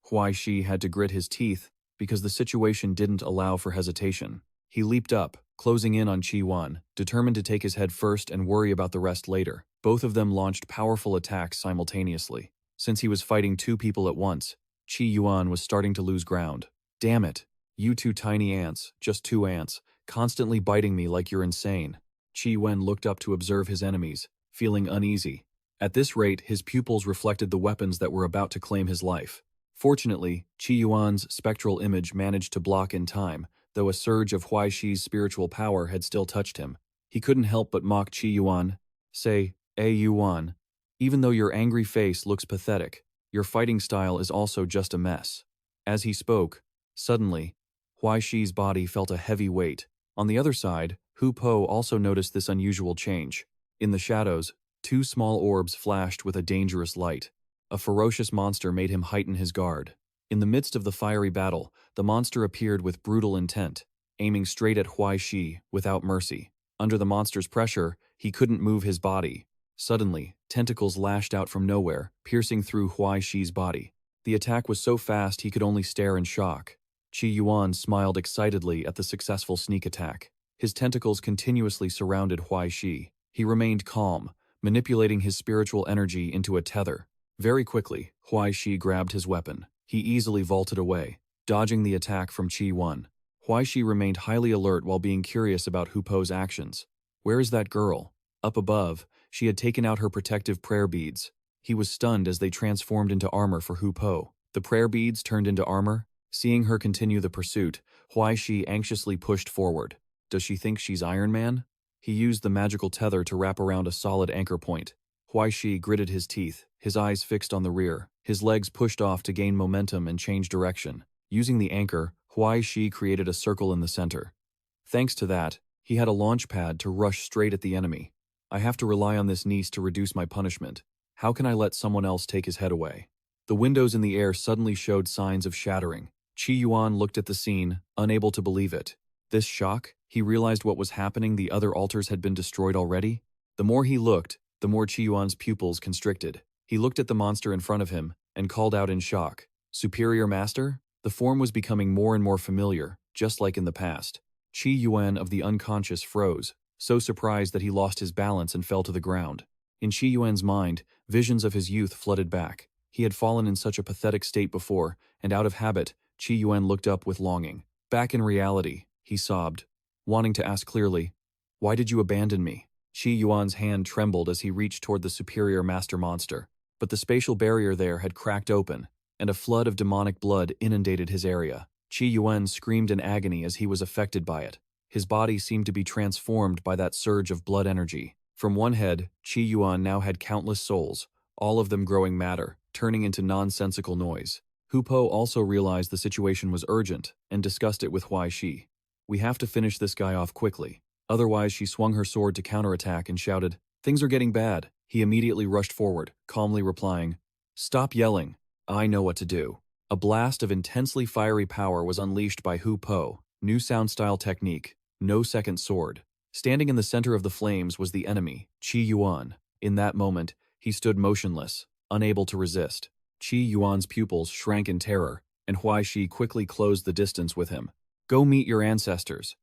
Huai Shi had to grit his teeth because the situation didn't allow for hesitation. He leaped up, closing in on Qi Yuan, determined to take his head first and worry about the rest later. Both of them launched powerful attacks simultaneously. Since he was fighting two people at once, Qi Yuan was starting to lose ground. Damn it. You two tiny ants, just two ants, constantly biting me like you're insane. Qi Yuan looked up to observe his enemies, feeling uneasy. At this rate, his pupils reflected the weapons that were about to claim his life. Fortunately, Qi Yuan's spectral image managed to block in time, though a surge of Huai Shi's spiritual power had still touched him. He couldn't help but mock Qi Yuan, say, Yuan, even though your angry face looks pathetic, your fighting style is also just a mess. As he spoke, suddenly, Huai Shi's body felt a heavy weight. On the other side, Hu Po also noticed this unusual change. In the shadows, two small orbs flashed with a dangerous light. A ferocious monster made him heighten his guard. In the midst of the fiery battle, the monster appeared with brutal intent, aiming straight at Huai Shi without mercy. Under the monster's pressure, he couldn't move his body. Suddenly, tentacles lashed out from nowhere, piercing through Huai Shi's body. The attack was so fast he could only stare in shock. Qi Yuan smiled excitedly at the successful sneak attack. His tentacles continuously surrounded Huai Shi. He remained calm, manipulating his spiritual energy into a tether. Very quickly, Huai Shi grabbed his weapon. He easily vaulted away, dodging the attack from Qi Yuan. Huai Shi remained highly alert while being curious about Hu Po's actions. Where is that girl? Up above, she had taken out her protective prayer beads. He was stunned as they transformed into armor for Hu Po. The prayer beads turned into armor. Seeing her continue the pursuit, Huai Shi anxiously pushed forward. Does she think she's Iron Man? He used the magical tether to wrap around a solid anchor point. Huai Shi gritted his teeth, his eyes fixed on the rear, his legs pushed off to gain momentum and change direction. Using the anchor, Huai Shi created a circle in the center. Thanks to that, he had a launch pad to rush straight at the enemy. I have to rely on this niece to reduce my punishment. How can I let someone else take his head away? The windows in the air suddenly showed signs of shattering. Qi Yuan looked at the scene, unable to believe it. This shock, he realized what was happening. The other altars had been destroyed already. The more he looked, the more Qi Yuan's pupils constricted. He looked at the monster in front of him and called out in shock. Superior Master? The form was becoming more and more familiar, just like in the past. Qi Yuan of the unconscious froze, so surprised that he lost his balance and fell to the ground. In Qi Yuan's mind, visions of his youth flooded back. He had fallen in such a pathetic state before, and out of habit, Qi Yuan looked up with longing. Back in reality, he sobbed, wanting to ask clearly, why did you abandon me? Qi Yuan's hand trembled as he reached toward the superior master monster, but the spatial barrier there had cracked open, and a flood of demonic blood inundated his area. Qi Yuan screamed in agony as he was affected by it. His body seemed to be transformed by that surge of blood energy. From one head, Qi Yuan now had countless souls, all of them growing matter, turning into nonsensical noise. Hu Po also realized the situation was urgent and discussed it with Huai Shi. We have to finish this guy off quickly. Otherwise, she swung her sword to counterattack and shouted, things are getting bad. He immediately rushed forward, calmly replying, stop yelling. I know what to do. A blast of intensely fiery power was unleashed by Hu Po. New sound style technique, no second sword. Standing in the center of the flames was the enemy, Qi Yuan. In that moment, he stood motionless, unable to resist. Qi Yuan's pupils shrank in terror, and Huai Shi quickly closed the distance with him. Go meet your ancestors.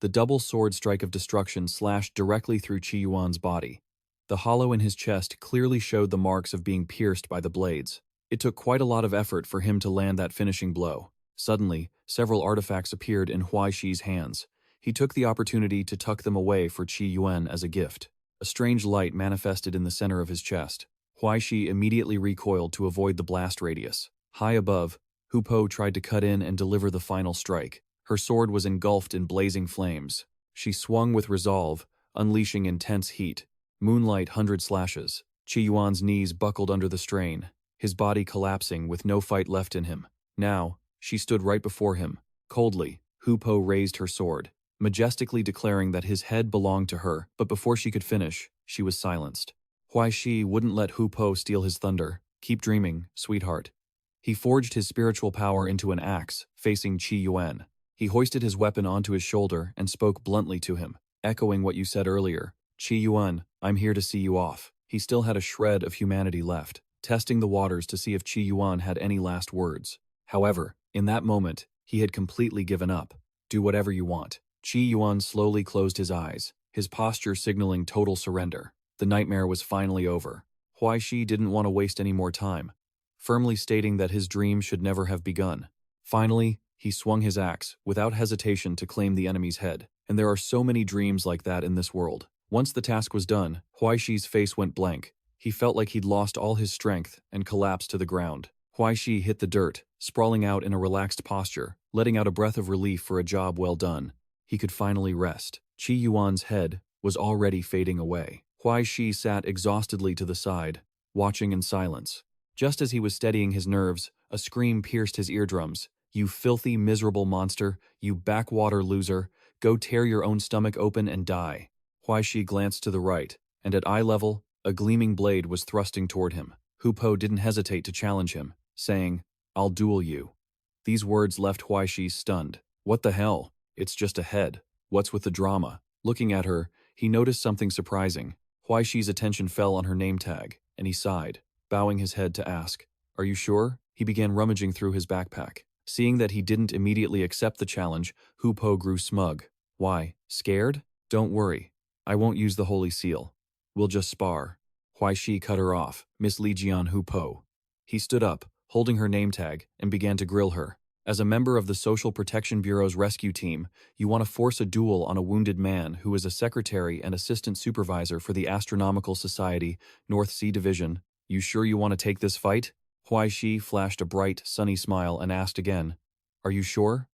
The double sword strike of destruction slashed directly through Qi Yuan's body. The hollow in his chest clearly showed the marks of being pierced by the blades. It took quite a lot of effort for him to land that finishing blow. Suddenly, several artifacts appeared in Huai Shi's hands. He took the opportunity to tuck them away for Qi Yuan as a gift. A strange light manifested in the center of his chest. Huai Shi immediately recoiled to avoid the blast radius. High above, Hu Po tried to cut in and deliver the final strike. Her sword was engulfed in blazing flames. She swung with resolve, unleashing intense heat. Moonlight 100 slashes. Qi Yuan's knees buckled under the strain, his body collapsing with no fight left in him. Now, she stood right before him. Coldly, Hu Po raised her sword, majestically declaring that his head belonged to her, but before she could finish, she was silenced. Huai Shi wouldn't let Hu Po steal his thunder. Keep dreaming, sweetheart. He forged his spiritual power into an axe, facing Qi Yuan. He hoisted his weapon onto his shoulder and spoke bluntly to him, echoing what you said earlier. Qi Yuan, I'm here to see you off. He still had a shred of humanity left, testing the waters to see if Qi Yuan had any last words. However, in that moment, he had completely given up. Do whatever you want. Qi Yuan slowly closed his eyes, his posture signaling total surrender. The nightmare was finally over. Huai Shi didn't want to waste any more time, firmly stating that his dream should never have begun. Finally, he swung his axe, without hesitation, to claim the enemy's head. And there are so many dreams like that in this world. Once the task was done, Huai Shi's face went blank. He felt like he'd lost all his strength and collapsed to the ground. Huai Shi hit the dirt, sprawling out in a relaxed posture, letting out a breath of relief for a job well done. He could finally rest. Qi Yuan's head was already fading away. Huai Shi sat exhaustedly to the side, watching in silence. Just as he was steadying his nerves, a scream pierced his eardrums. "You filthy, miserable monster, you backwater loser, go tear your own stomach open and die." Huai Shi glanced to the right, and at eye level, a gleaming blade was thrusting toward him. Hu Po didn't hesitate to challenge him, saying, "I'll duel you." These words left Huai Shi stunned. What the hell? It's just a head. What's with the drama? Looking at her, he noticed something surprising. Huai Shi's attention fell on her name tag, and he sighed, bowing his head to ask, "Are you sure?" He began rummaging through his backpack. Seeing that he didn't immediately accept the challenge, Hu Po grew smug. "Why, scared? Don't worry. I won't use the holy seal. We'll just spar." Huai Shi cut her off, misleading Hu Po. He stood up, holding her name tag, and began to grill her. "As a member of the Social Protection Bureau's rescue team, you want to force a duel on a wounded man who is a secretary and assistant supervisor for the Astronomical Society, North Sea Division. You sure you want to take this fight?" Huai Shi flashed a bright, sunny smile and asked again, "Are you sure?"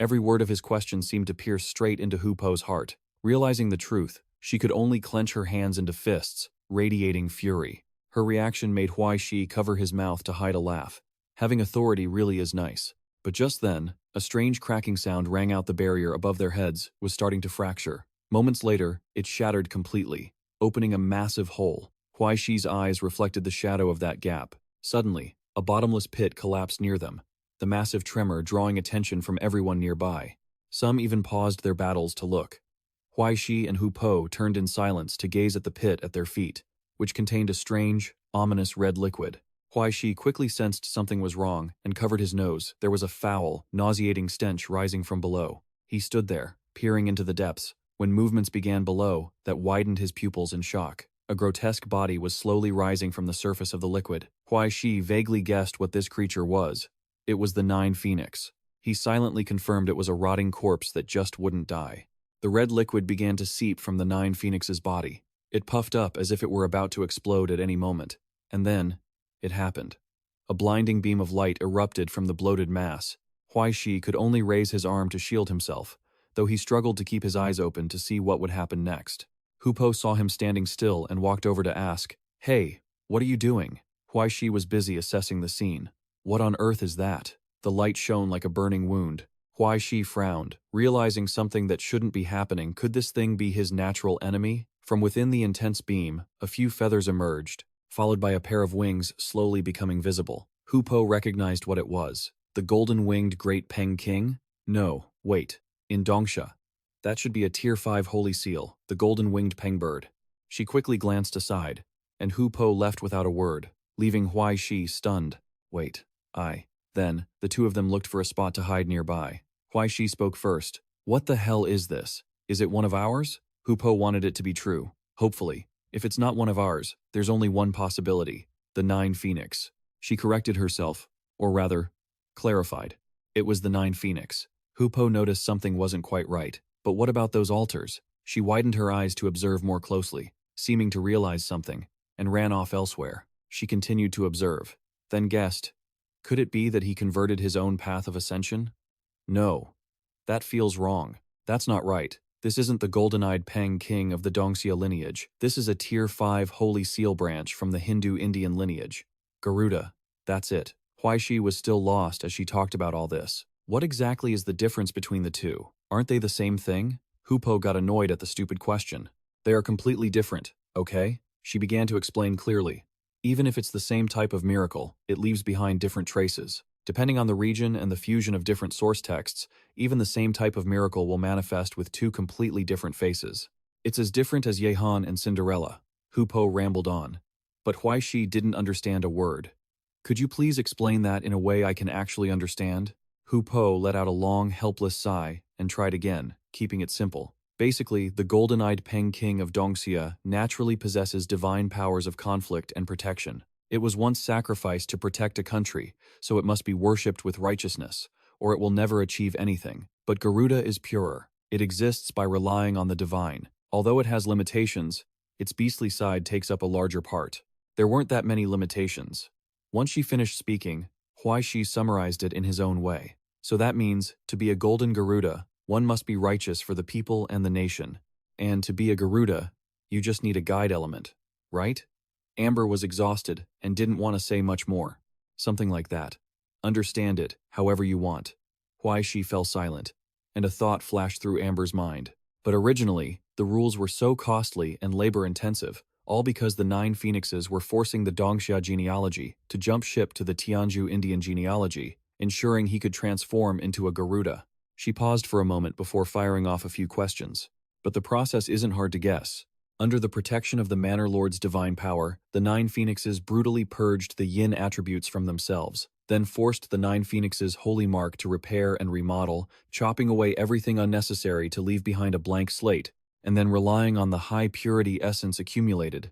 Every word of his question seemed to pierce straight into Hu Po's heart. Realizing the truth, she could only clench her hands into fists, radiating fury. Her reaction made Huai Shi cover his mouth to hide a laugh. Having authority really is nice. But just then, a strange cracking sound rang out. The barrier above their heads was starting to fracture. Moments later, it shattered completely, opening a massive hole. Huai Shi's eyes reflected the shadow of that gap. Suddenly, a bottomless pit collapsed near them, the massive tremor drawing attention from everyone nearby. Some even paused their battles to look. Huai Shi and Hu Po turned in silence to gaze at the pit at their feet, which contained a strange, ominous red liquid. Huai Shi quickly sensed something was wrong and covered his nose. There was a foul, nauseating stench rising from below. He stood there, peering into the depths, when movements began below that widened his pupils in shock. A grotesque body was slowly rising from the surface of the liquid. Huai Shi vaguely guessed what this creature was. It was the Nine Phoenix. He silently confirmed it was a rotting corpse that just wouldn't die. The red liquid began to seep from the Nine Phoenix's body. It puffed up as if it were about to explode at any moment. And then, it happened. A blinding beam of light erupted from the bloated mass. Huai Shi could only raise his arm to shield himself, though he struggled to keep his eyes open to see what would happen next. Hu Po saw him standing still and walked over to ask, "Hey, what are you doing?" Huai Shi was busy assessing the scene. "What on earth is that?" The light shone like a burning wound. Huai Shi frowned, realizing something that shouldn't be happening. Could this thing be his natural enemy? From within the intense beam, a few feathers emerged, followed by a pair of wings slowly becoming visible. Hu Po recognized what it was. The golden-winged Great Peng King? No, wait. In Dongsha. That should be a Tier 5 holy seal, the golden-winged pengbird. She quickly glanced aside, and Hu Po left without a word, leaving Huai Shi stunned. "Wait, Then, the two of them looked for a spot to hide nearby. Huai Shi spoke first. "What the hell is this? Is it one of ours?" Hu Po wanted it to be true. Hopefully. If it's not one of ours, there's only one possibility. The Nine Phoenix. She corrected herself, or rather, clarified. It was the Nine Phoenix. Hu Po noticed something wasn't quite right. But what about those altars? She widened her eyes to observe more closely, seeming to realize something, and ran off elsewhere. She continued to observe, then guessed, could it be that he converted his own path of ascension? No. That feels wrong. That's not right. This isn't the golden-eyed Peng King of the Dongxia lineage. This is a Tier 5 holy seal branch from the Hindu Indian lineage. Garuda. That's it. Huai Shi was still lost as she talked about all this. What exactly is the difference between the two? Aren't they the same thing? Hu Po got annoyed at the stupid question. They are completely different, okay? She began to explain clearly. Even if it's the same type of miracle, it leaves behind different traces. Depending on the region and the fusion of different source texts, even the same type of miracle will manifest with two completely different faces. It's as different as Yehan and Cinderella. Hu Po rambled on. But Huai Shi didn't understand a word. Could you please explain that in a way I can actually understand? Hu Po let out a long, helpless sigh and tried again. keeping it simple. Basically, the golden-eyed Peng King of Dongxia naturally possesses divine powers of conflict and protection. It was once sacrificed to protect a country, so it must be worshipped with righteousness, or it will never achieve anything. But Garuda is purer. It exists by relying on the divine. Although it has limitations, its beastly side takes up a larger part. There weren't that many limitations. Once she finished speaking, Huai Shi summarized it in his own way. So that means, to be a golden Garuda, one must be righteous for the people and the nation. And to be a Garuda, you just need a guide element, right? Amber was exhausted and didn't want to say much more. Something like that. Understand it, however you want. Huai Shi fell silent, and a thought flashed through Amber's mind. But originally, the rules were so costly and labor-intensive, all because the 9 phoenixes were forcing the Dongxia genealogy to jump ship to the Tianzhu Indian genealogy, ensuring he could transform into a Garuda. She paused for a moment before firing off a few questions. But the process isn't hard to guess. Under the protection of the Manor Lord's divine power, the 9 phoenixes brutally purged the yin attributes from themselves, then forced the 9 phoenixes' holy mark to repair and remodel, chopping away everything unnecessary to leave behind a blank slate, and then relying on the high-purity essence accumulated.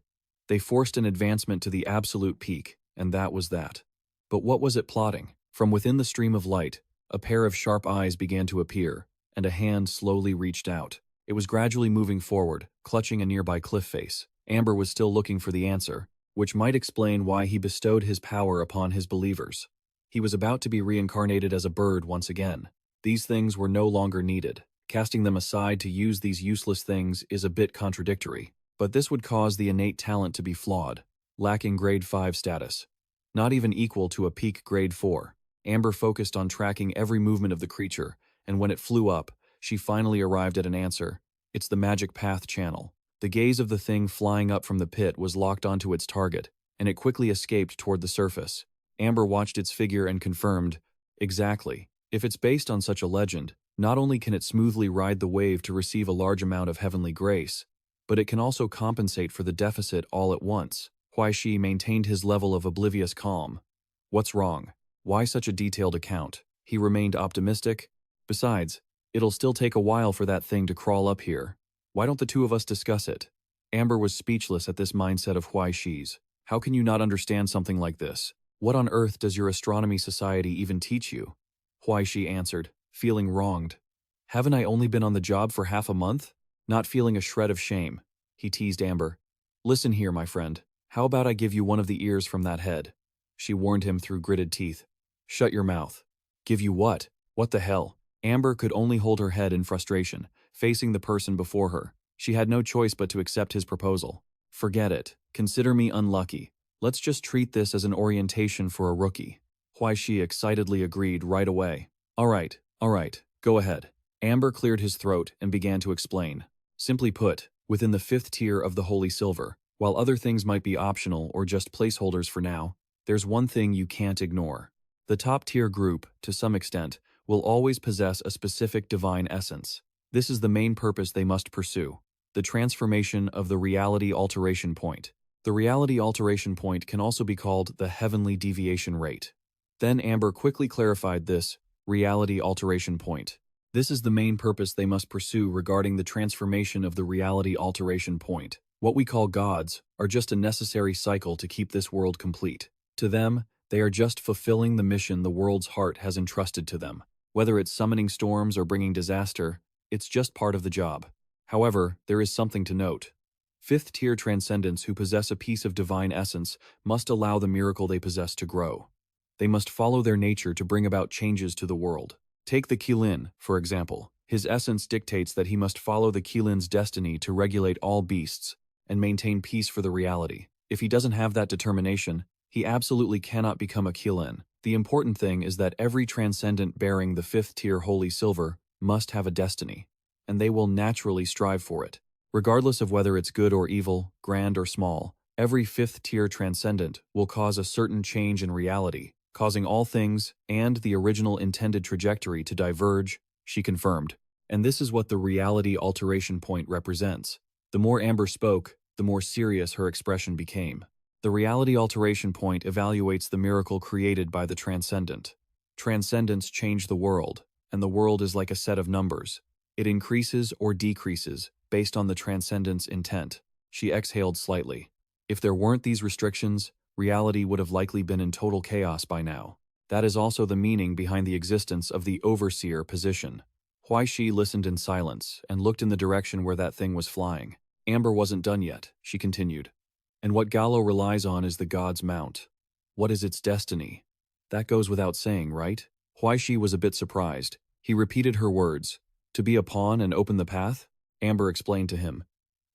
They forced an advancement to the absolute peak, and that was that. But what was it plotting? From within the stream of light, a pair of sharp eyes began to appear, and a hand slowly reached out. It was gradually moving forward, clutching a nearby cliff face. Amber was still looking for the answer, which might explain why he bestowed his power upon his believers. He was about to be reincarnated as a bird once again. These things were no longer needed. Casting them aside to use these useless things is a bit contradictory, but this would cause the innate talent to be flawed, lacking grade 5 status. Not even equal to a peak grade 4. Amber focused on tracking every movement of the creature, and when it flew up, she finally arrived at an answer. It's the magic path channel. The gaze of the thing flying up from the pit was locked onto its target, and it quickly escaped toward the surface. Amber watched its figure and confirmed, exactly. If it's based on such a legend, not only can it smoothly ride the wave to receive a large amount of heavenly grace, but it can also compensate for the deficit all at once. Huai Shi maintained his level of oblivious calm. What's wrong? Why such a detailed account? He remained optimistic. Besides, it'll still take a while for that thing to crawl up here. Why don't the two of us discuss it? Amber was speechless at this mindset of Huai Shi's. How can you not understand something like this? What on earth does your astronomy society even teach you? Huai Shi answered, feeling wronged. Haven't I only been on the job for half a month? Not feeling a shred of shame. He teased Amber. Listen here, my friend. How about I give you one of the ears from that head? She warned him through gritted teeth. Shut your mouth. Give you what? What the hell? Amber could only hold her head in frustration, facing the person before her. She had no choice but to accept his proposal. Forget it. Consider me unlucky. Let's just treat this as an orientation for a rookie. Huai Shi excitedly agreed right away. All right, go ahead. Amber cleared his throat and began to explain. Simply put, within the 5th tier of the Holy Silver, while other things might be optional or just placeholders for now, there's one thing you can't ignore. The top-tier group, to some extent, will always possess a specific divine essence. This is the main purpose they must pursue, the transformation of the reality alteration point. The reality alteration point can also be called the heavenly deviation rate. Then Amber quickly clarified this reality alteration point. This is the main purpose they must pursue regarding the transformation of the reality alteration point. What we call gods are just a necessary cycle to keep this world complete. To them, they are just fulfilling the mission the world's heart has entrusted to them. Whether it's summoning storms or bringing disaster, it's just part of the job. However, there is something to note. 5th-tier transcendents who possess a piece of divine essence must allow the miracle they possess to grow. They must follow their nature to bring about changes to the world. Take the Qilin, for example. His essence dictates that he must follow the Qilin's destiny to regulate all beasts and maintain peace for the reality. If he doesn't have that determination, he absolutely cannot become a Qilin. The important thing is that every transcendent bearing the 5th-tier Holy Silver must have a destiny, and they will naturally strive for it. Regardless of whether it's good or evil, grand or small, every 5th-tier transcendent will cause a certain change in reality, causing all things and the original intended trajectory to diverge, she confirmed. And this is what the reality alteration point represents. The more Amber spoke, the more serious her expression became. The reality alteration point evaluates the miracle created by the transcendent. Transcendence change the world, and the world is like a set of numbers. It increases or decreases based on the transcendent's intent. She exhaled slightly. If there weren't these restrictions, reality would have likely been in total chaos by now. That is also the meaning behind the existence of the overseer position. Huai Shi listened in silence and looked in the direction where that thing was flying. Amber wasn't done yet, she continued. And what Gallo relies on is the god's mount. What is its destiny? That goes without saying, right? Huai Shi was a bit surprised. He repeated her words. To be a pawn and open the path? Amber explained to him.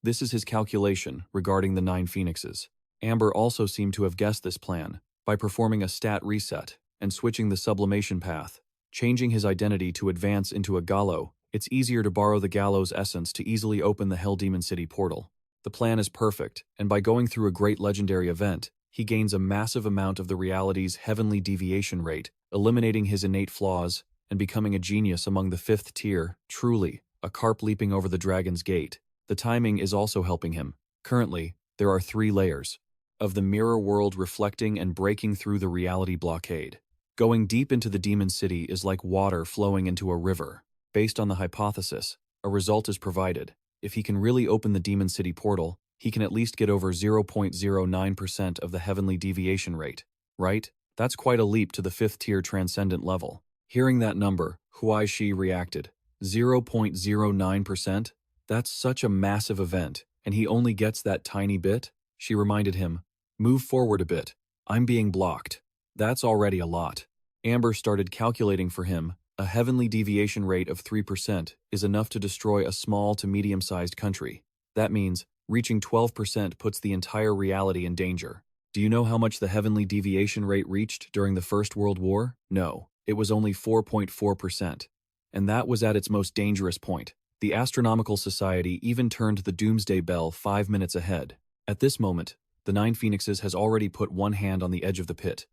This is his calculation regarding the 9 phoenixes. Amber also seemed to have guessed this plan by performing a stat reset and switching the sublimation path. Changing his identity to advance into a Gallo, it's easier to borrow the Gallo's essence to easily open the Hell Demon City portal. The plan is perfect, and by going through a great legendary event, he gains a massive amount of the reality's heavenly deviation rate, eliminating his innate flaws and becoming a genius among the 5th tier, truly, a carp leaping over the dragon's gate. The timing is also helping him. Currently, there are 3 layers of the mirror world reflecting and breaking through the reality blockade. Going deep into the demon city is like water flowing into a river. Based on the hypothesis, a result is provided. If he can really open the demon city portal, he can at least get over 0.09% of the heavenly deviation rate, right? That's quite a leap to the 5th tier transcendent level. Hearing that number, Huai Shi reacted. 0.09%? That's such a massive event, and he only gets that tiny bit? She reminded him. Move forward a bit. I'm being blocked. That's already a lot. Amber started calculating for him. A heavenly deviation rate of 3% is enough to destroy a small to medium-sized country. That means reaching 12% puts the entire reality in danger. Do you know how much the heavenly deviation rate reached during the First World War? No, it was only 4.4%. And that was at its most dangerous point. The Astronomical Society even turned the Doomsday Bell 5 minutes ahead. At this moment, the 9 Phoenixes has already put one hand on the edge of the pit.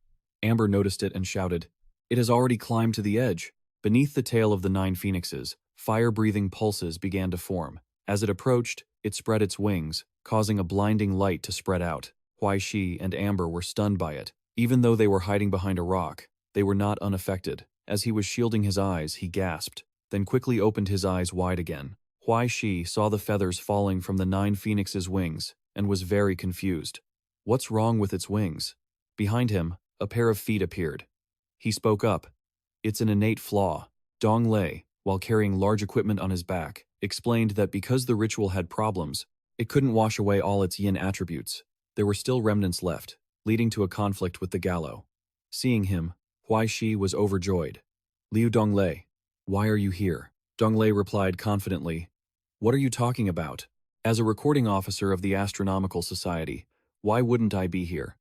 Amber noticed it and shouted, "It has already climbed to the edge." Beneath the tail of the 9 Phoenixes, fire-breathing pulses began to form. As it approached, it spread its wings, causing a blinding light to spread out. Huai Shi and Amber were stunned by it. Even though they were hiding behind a rock, they were not unaffected. As he was shielding his eyes, he gasped, then quickly opened his eyes wide again. Huai Shi saw the feathers falling from the 9 Phoenixes' wings and was very confused. What's wrong with its wings? Behind him, a pair of feet appeared. He spoke up. It's an innate flaw. Dong Lei, while carrying large equipment on his back, explained that because the ritual had problems, it couldn't wash away all its yin attributes. There were still remnants left, leading to a conflict with the Gallo. Seeing him, Huai Shi was overjoyed. Liu Donglei, why are you here? Donglei replied confidently. What are you talking about? As a recording officer of the Astronomical Society, why wouldn't I be here?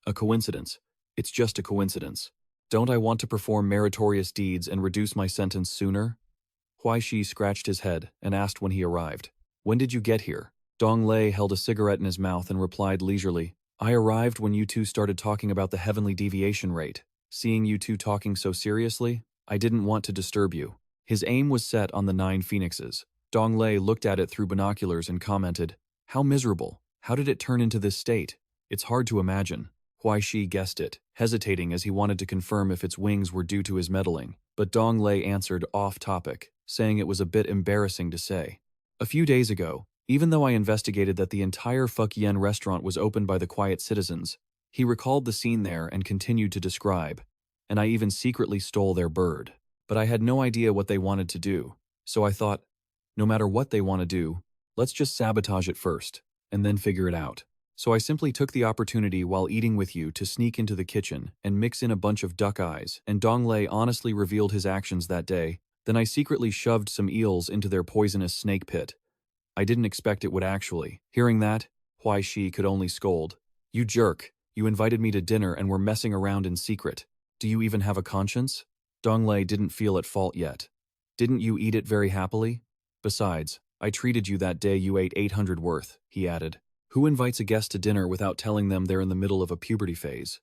A coincidence. It's just a coincidence. Don't I want to perform meritorious deeds and reduce my sentence sooner? Huai Shi scratched his head and asked when he arrived. When did you get here? Dong Lei held a cigarette in his mouth and replied leisurely. I arrived when you two started talking about the heavenly deviation rate. Seeing you two talking so seriously, I didn't want to disturb you. His aim was set on the 9 Phoenixes. Dong Lei looked at it through binoculars and commented, How miserable. How did it turn into this state? It's hard to imagine. Huai Shi guessed it, hesitating as he wanted to confirm if its wings were due to his meddling. But Dong Lei answered off-topic, saying it was a bit embarrassing to say. A few days ago, even though I investigated that the entire Fuck Yen restaurant was opened by the quiet citizens, he recalled the scene there and continued to describe. And I even secretly stole their bird. But I had no idea what they wanted to do, so I thought, no matter what they want to do, let's just sabotage it first, and then figure it out. So I simply took the opportunity while eating with you to sneak into the kitchen and mix in a bunch of duck eyes, and Dong Lei honestly revealed his actions that day. Then I secretly shoved some eels into their poisonous snake pit. I didn't expect it would actually. Hearing that, Huai Shi could only scold. You jerk, you invited me to dinner and were messing around in secret. Do you even have a conscience? Dong Lei didn't feel at fault yet. Didn't you eat it very happily? Besides, I treated you that day you ate 800 worth, he added. Who invites a guest to dinner without telling them they're in the middle of a puberty phase?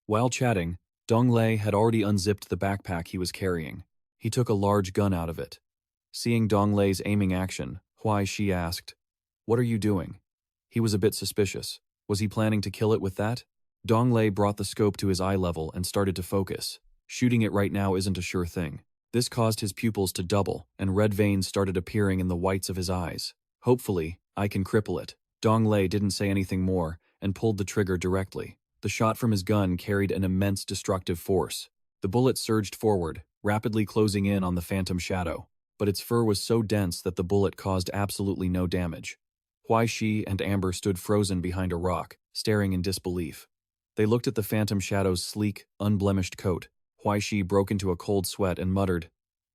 While chatting, Dong Lei had already unzipped the backpack he was carrying. He took a large gun out of it. Seeing Dong Lei's aiming action, Huai Shi asked, What are you doing? He was a bit suspicious. Was he planning to kill it with that? Dong Lei brought the scope to his eye level and started to focus. Shooting it right now isn't a sure thing. This caused his pupils to double, and red veins started appearing in the whites of his eyes. Hopefully, I can cripple it. Dong Lei didn't say anything more and pulled the trigger directly. The shot from his gun carried an immense destructive force. The bullet surged forward, rapidly closing in on the phantom shadow, but its fur was so dense that the bullet caused absolutely no damage. Huai Shi and Amber stood frozen behind a rock, staring in disbelief. They looked at the phantom shadow's sleek, unblemished coat. Huai Shi broke into a cold sweat and muttered,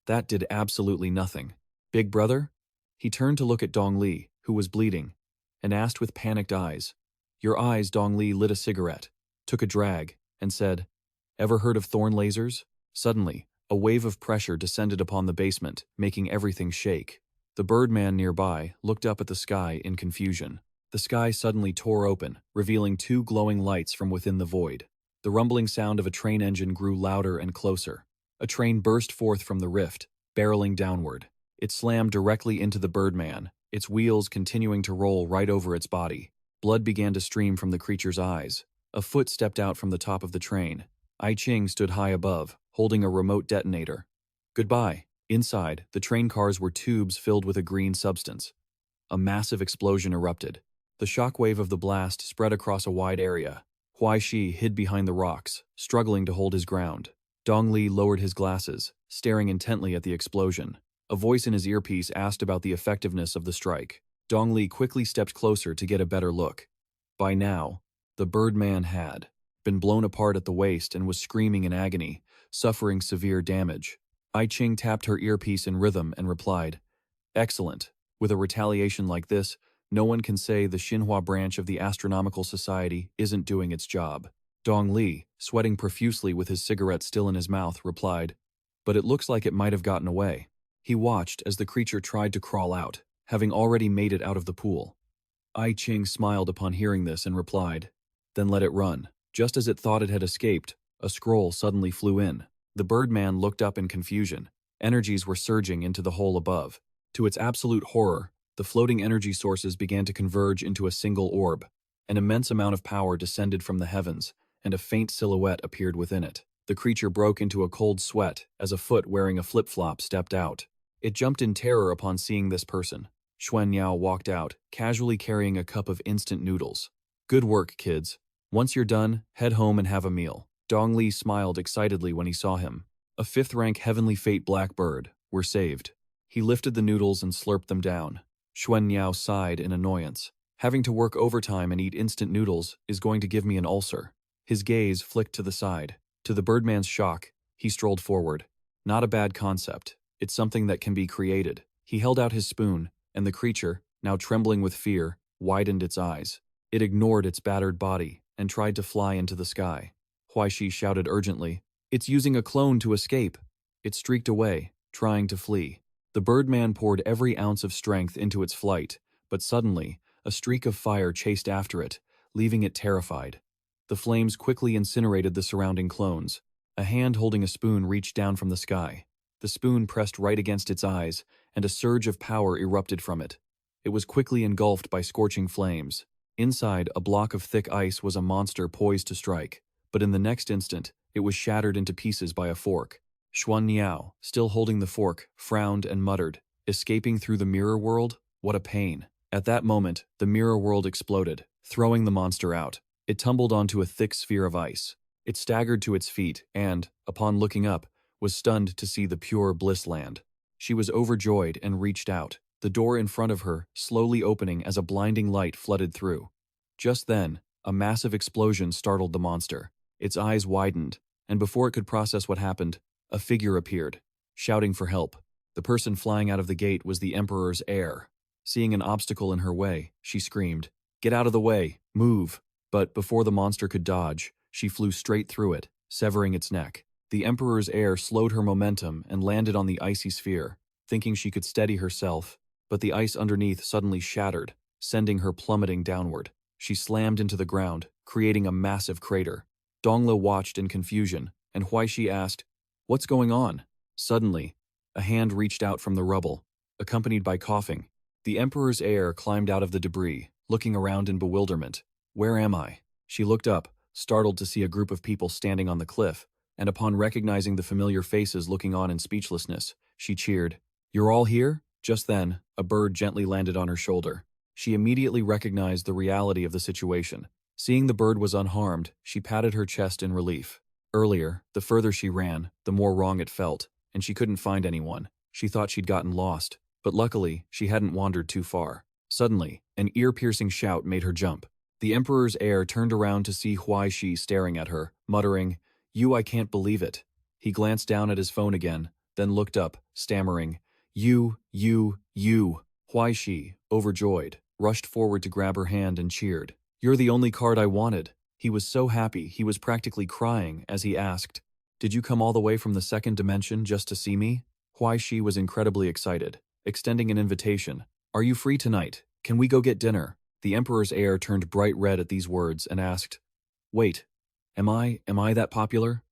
"That did absolutely nothing. Big brother?" He turned to look at Dong Li, who was bleeding, and asked with panicked eyes. "Your eyes." Dong Li lit a cigarette, took a drag, and said, "Ever heard of thorn lasers?" Suddenly, a wave of pressure descended upon the basement, making everything shake. The birdman nearby looked up at the sky in confusion. The sky suddenly tore open, revealing two glowing lights from within the void. The rumbling sound of a train engine grew louder and closer. A train burst forth from the rift, barreling downward. It slammed directly into the birdman, its wheels continuing to roll right over its body. Blood began to stream from the creature's eyes. A foot stepped out from the top of the train. I Ching stood high above, holding a remote detonator. Goodbye. Inside, the train cars were tubes filled with a green substance. A massive explosion erupted. The shockwave of the blast spread across a wide area. Huai Shi hid behind the rocks, struggling to hold his ground. Dong Li lowered his glasses, staring intently at the explosion. A voice in his earpiece asked about the effectiveness of the strike. Dong Li quickly stepped closer to get a better look. By now, the birdman had been blown apart at the waist and was screaming in agony, suffering severe damage. I Ching tapped her earpiece in rhythm and replied, "Excellent. With a retaliation like this, no one can say the Xinhua branch of the Astronomical Society isn't doing its job." Dong Li, sweating profusely with his cigarette still in his mouth, replied, "But it looks like it might have gotten away." He watched as the creature tried to crawl out, having already made it out of the pool. I Ching smiled upon hearing this and replied, "Then let it run." Just as it thought it had escaped, a scroll suddenly flew in. The birdman looked up in confusion. Energies were surging into the hole above. To its absolute horror, the floating energy sources began to converge into a single orb. An immense amount of power descended from the heavens, and a faint silhouette appeared within it. The creature broke into a cold sweat as a foot wearing a flip-flop stepped out. It jumped in terror upon seeing this person. Xuan Yao walked out, casually carrying a cup of instant noodles. "Good work, kids. Once you're done, head home and have a meal." Dong Li smiled excitedly when he saw him. A fifth-rank heavenly fate blackbird. We're saved. He lifted the noodles and slurped them down. Xuan Yao sighed in annoyance. Having to work overtime and eat instant noodles is going to give me an ulcer. His gaze flicked to the side. To the birdman's shock, he strolled forward. Not a bad concept. It's something that can be created. He held out his spoon, and the creature, now trembling with fear, widened its eyes. It ignored its battered body and tried to fly into the sky. Huai Shi shouted urgently, "It's using a clone to escape." It streaked away, trying to flee. The birdman poured every ounce of strength into its flight, but suddenly, a streak of fire chased after it, leaving it terrified. The flames quickly incinerated the surrounding clones. A hand holding a spoon reached down from the sky. The spoon pressed right against its eyes, and a surge of power erupted from it. It was quickly engulfed by scorching flames. Inside, a block of thick ice was a monster poised to strike, but in the next instant, it was shattered into pieces by a fork. Xuan Yao, still holding the fork, frowned and muttered, "Escaping through the mirror world? What a pain." At that moment, the mirror world exploded, throwing the monster out. It tumbled onto a thick sphere of ice. It staggered to its feet and, upon looking up, was stunned to see the pure bliss land. She was overjoyed and reached out, the door in front of her slowly opening as a blinding light flooded through. Just then, a massive explosion startled the monster. Its eyes widened, and before it could process what happened, a figure appeared, shouting for help. The person flying out of the gate was the Emperor's heir. Seeing an obstacle in her way, she screamed, "Get out of the way! Move!" But before the monster could dodge, she flew straight through it, severing its neck. The Emperor's heir slowed her momentum and landed on the icy sphere, thinking she could steady herself, but the ice underneath suddenly shattered, sending her plummeting downward. She slammed into the ground, creating a massive crater. Dongla watched in confusion, and Huai Shi asked, "What's going on?" Suddenly, a hand reached out from the rubble, accompanied by coughing. The Emperor's heir climbed out of the debris, looking around in bewilderment. "Where am I?" She looked up, startled to see a group of people standing on the cliff, and upon recognizing the familiar faces looking on in speechlessness, she cheered. "You're all here?" Just then, a bird gently landed on her shoulder. She immediately recognized the reality of the situation. Seeing the bird was unharmed, she patted her chest in relief. Earlier, the further she ran, the more wrong it felt, and she couldn't find anyone. She thought she'd gotten lost, but luckily, she hadn't wandered too far. Suddenly, an ear-piercing shout made her jump. The Emperor's heir turned around to see Huai Shi staring at her, muttering, I can't believe it." He glanced down at his phone again, then looked up, stammering, You. Huai Shi, overjoyed, rushed forward to grab her hand and cheered. "You're the only card I wanted." He was so happy he was practically crying as he asked, "Did you come all the way from the second dimension just to see me?" Huai Shi was incredibly excited, extending an invitation. "Are you free tonight? Can we go get dinner?" The Emperor's heir turned bright red at these words and asked, "Wait, am I that popular?"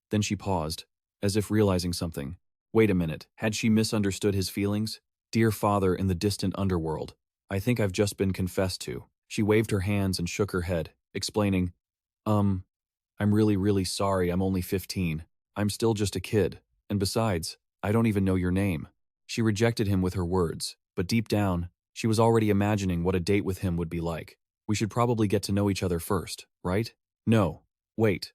Then she paused, as if realizing something. Wait a minute, had she misunderstood his feelings? Dear father in the distant underworld, I think I've just been confessed to. She waved her hands and shook her head, explaining, I'm really sorry, I'm only 15. I'm still just a kid, and besides, I don't even know your name." She rejected him with her words, but deep down, she was already imagining what a date with him would be like. We should probably get to know each other first, right? No. Wait.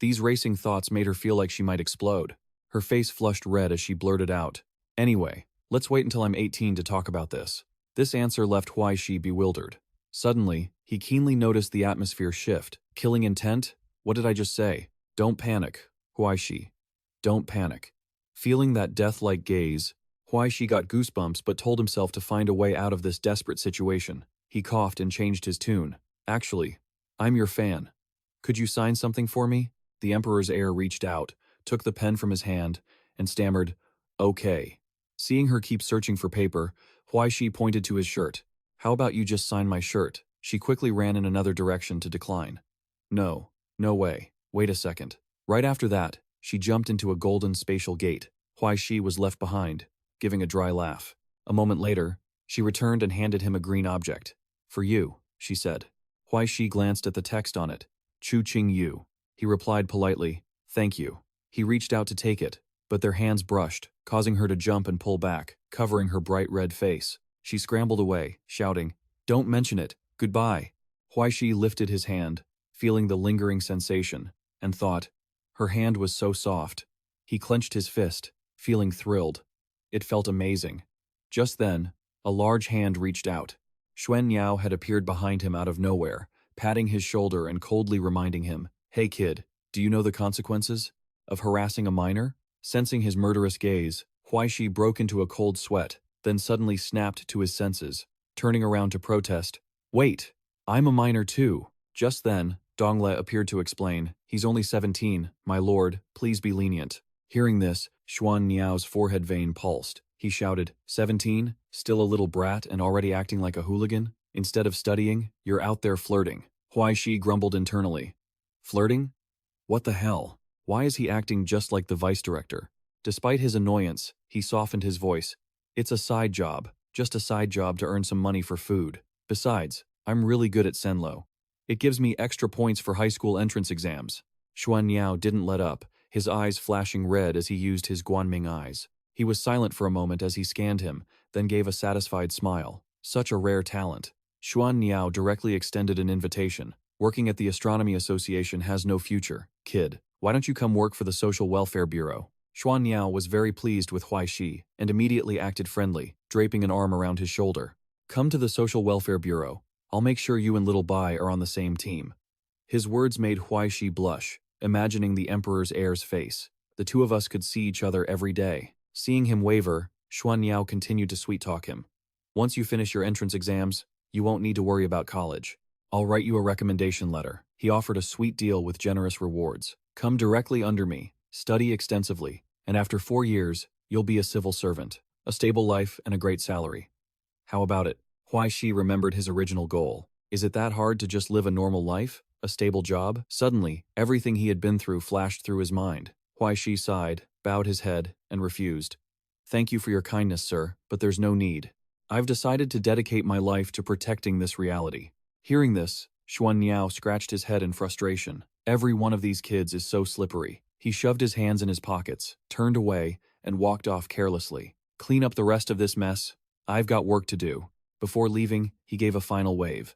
These racing thoughts made her feel like she might explode. Her face flushed red as she blurted out, "Anyway, let's wait until I'm 18 to talk about this." This answer left Huai Shi bewildered. Suddenly, he keenly noticed the atmosphere shift. Killing intent? What did I just say? Don't panic, Huai Shi. Don't panic. Feeling that death-like gaze, Huai Shi got goosebumps but told himself to find a way out of this desperate situation. He coughed and changed his tune. "Actually, I'm your fan. Could you sign something for me?" The Emperor's heir reached out, took the pen from his hand, and stammered, "Okay." Seeing her keep searching for paper, Huai Shi pointed to his shirt. "How about you just sign my shirt?" She quickly ran in another direction to decline. No way. Wait a second." Right after that, she jumped into a golden spatial gate. Huai Shi was left behind, giving a dry laugh. A moment later, she returned and handed him a green object. "For you," she said. Huai Shi glanced at the text on it. "Chu Ching Yu." He replied politely, "Thank you." He reached out to take it, but their hands brushed, causing her to jump and pull back, covering her bright red face. She scrambled away, shouting, "Don't mention it. Goodbye." Huai Shi lifted his hand, feeling the lingering sensation, and thought, her hand was so soft. He clenched his fist, feeling thrilled. It felt amazing. Just then, a large hand reached out. Xuan Niao had appeared behind him out of nowhere, patting his shoulder and coldly reminding him, "Hey kid, do you know the consequences of harassing a minor?" Sensing his murderous gaze, Huai Shi broke into a cold sweat, then suddenly snapped to his senses, turning around to protest. "Wait, I'm a minor too." Just then, Dongle appeared to explain, "He's only 17, my lord, please be lenient." Hearing this, Xuan Niao's forehead vein pulsed. He shouted, 17? Still a little brat and already acting like a hooligan? Instead of studying, you're out there flirting." Huai Shi grumbled internally. Flirting? What the hell? Why is he acting just like the vice director? Despite his annoyance, he softened his voice. "It's a side job, just a side job to earn some money for food. Besides, I'm really good at Senlo. It gives me extra points for high school entrance exams." Xuan Niao didn't let up, his eyes flashing red as he used his Guanming eyes. He was silent for a moment as he scanned him, then gave a satisfied smile. Such a rare talent. Xuan Niao directly extended an invitation. "Working at the Astronomy Association has no future, kid. Why don't you come work for the Social Welfare Bureau?" Xuan Niao was very pleased with Huai Shi and immediately acted friendly, draping an arm around his shoulder. "Come to the Social Welfare Bureau. I'll make sure you and Little Bai are on the same team." His words made Huai Shi blush, imagining the Emperor's heir's face. The two of us could see each other every day. Seeing him waver, Xuan Niao continued to sweet-talk him. "Once you finish your entrance exams, you won't need to worry about college. I'll write you a recommendation letter." He offered a sweet deal with generous rewards. "Come directly under me, study extensively, and after 4 years, you'll be a civil servant, a stable life, and a great salary." How about it? Huai Shi remembered his original goal. Is it that hard to just live a normal life? A stable job? Suddenly, everything he had been through flashed through his mind. Huai Shi sighed, bowed his head, and refused. "Thank you for your kindness, sir, but there's no need. I've decided to dedicate my life to protecting this reality." Hearing this, Xuan Niao scratched his head in frustration. Every one of these kids is so slippery. He shoved his hands in his pockets, turned away, and walked off carelessly. Clean up the rest of this mess. I've got work to do. Before leaving, he gave a final wave.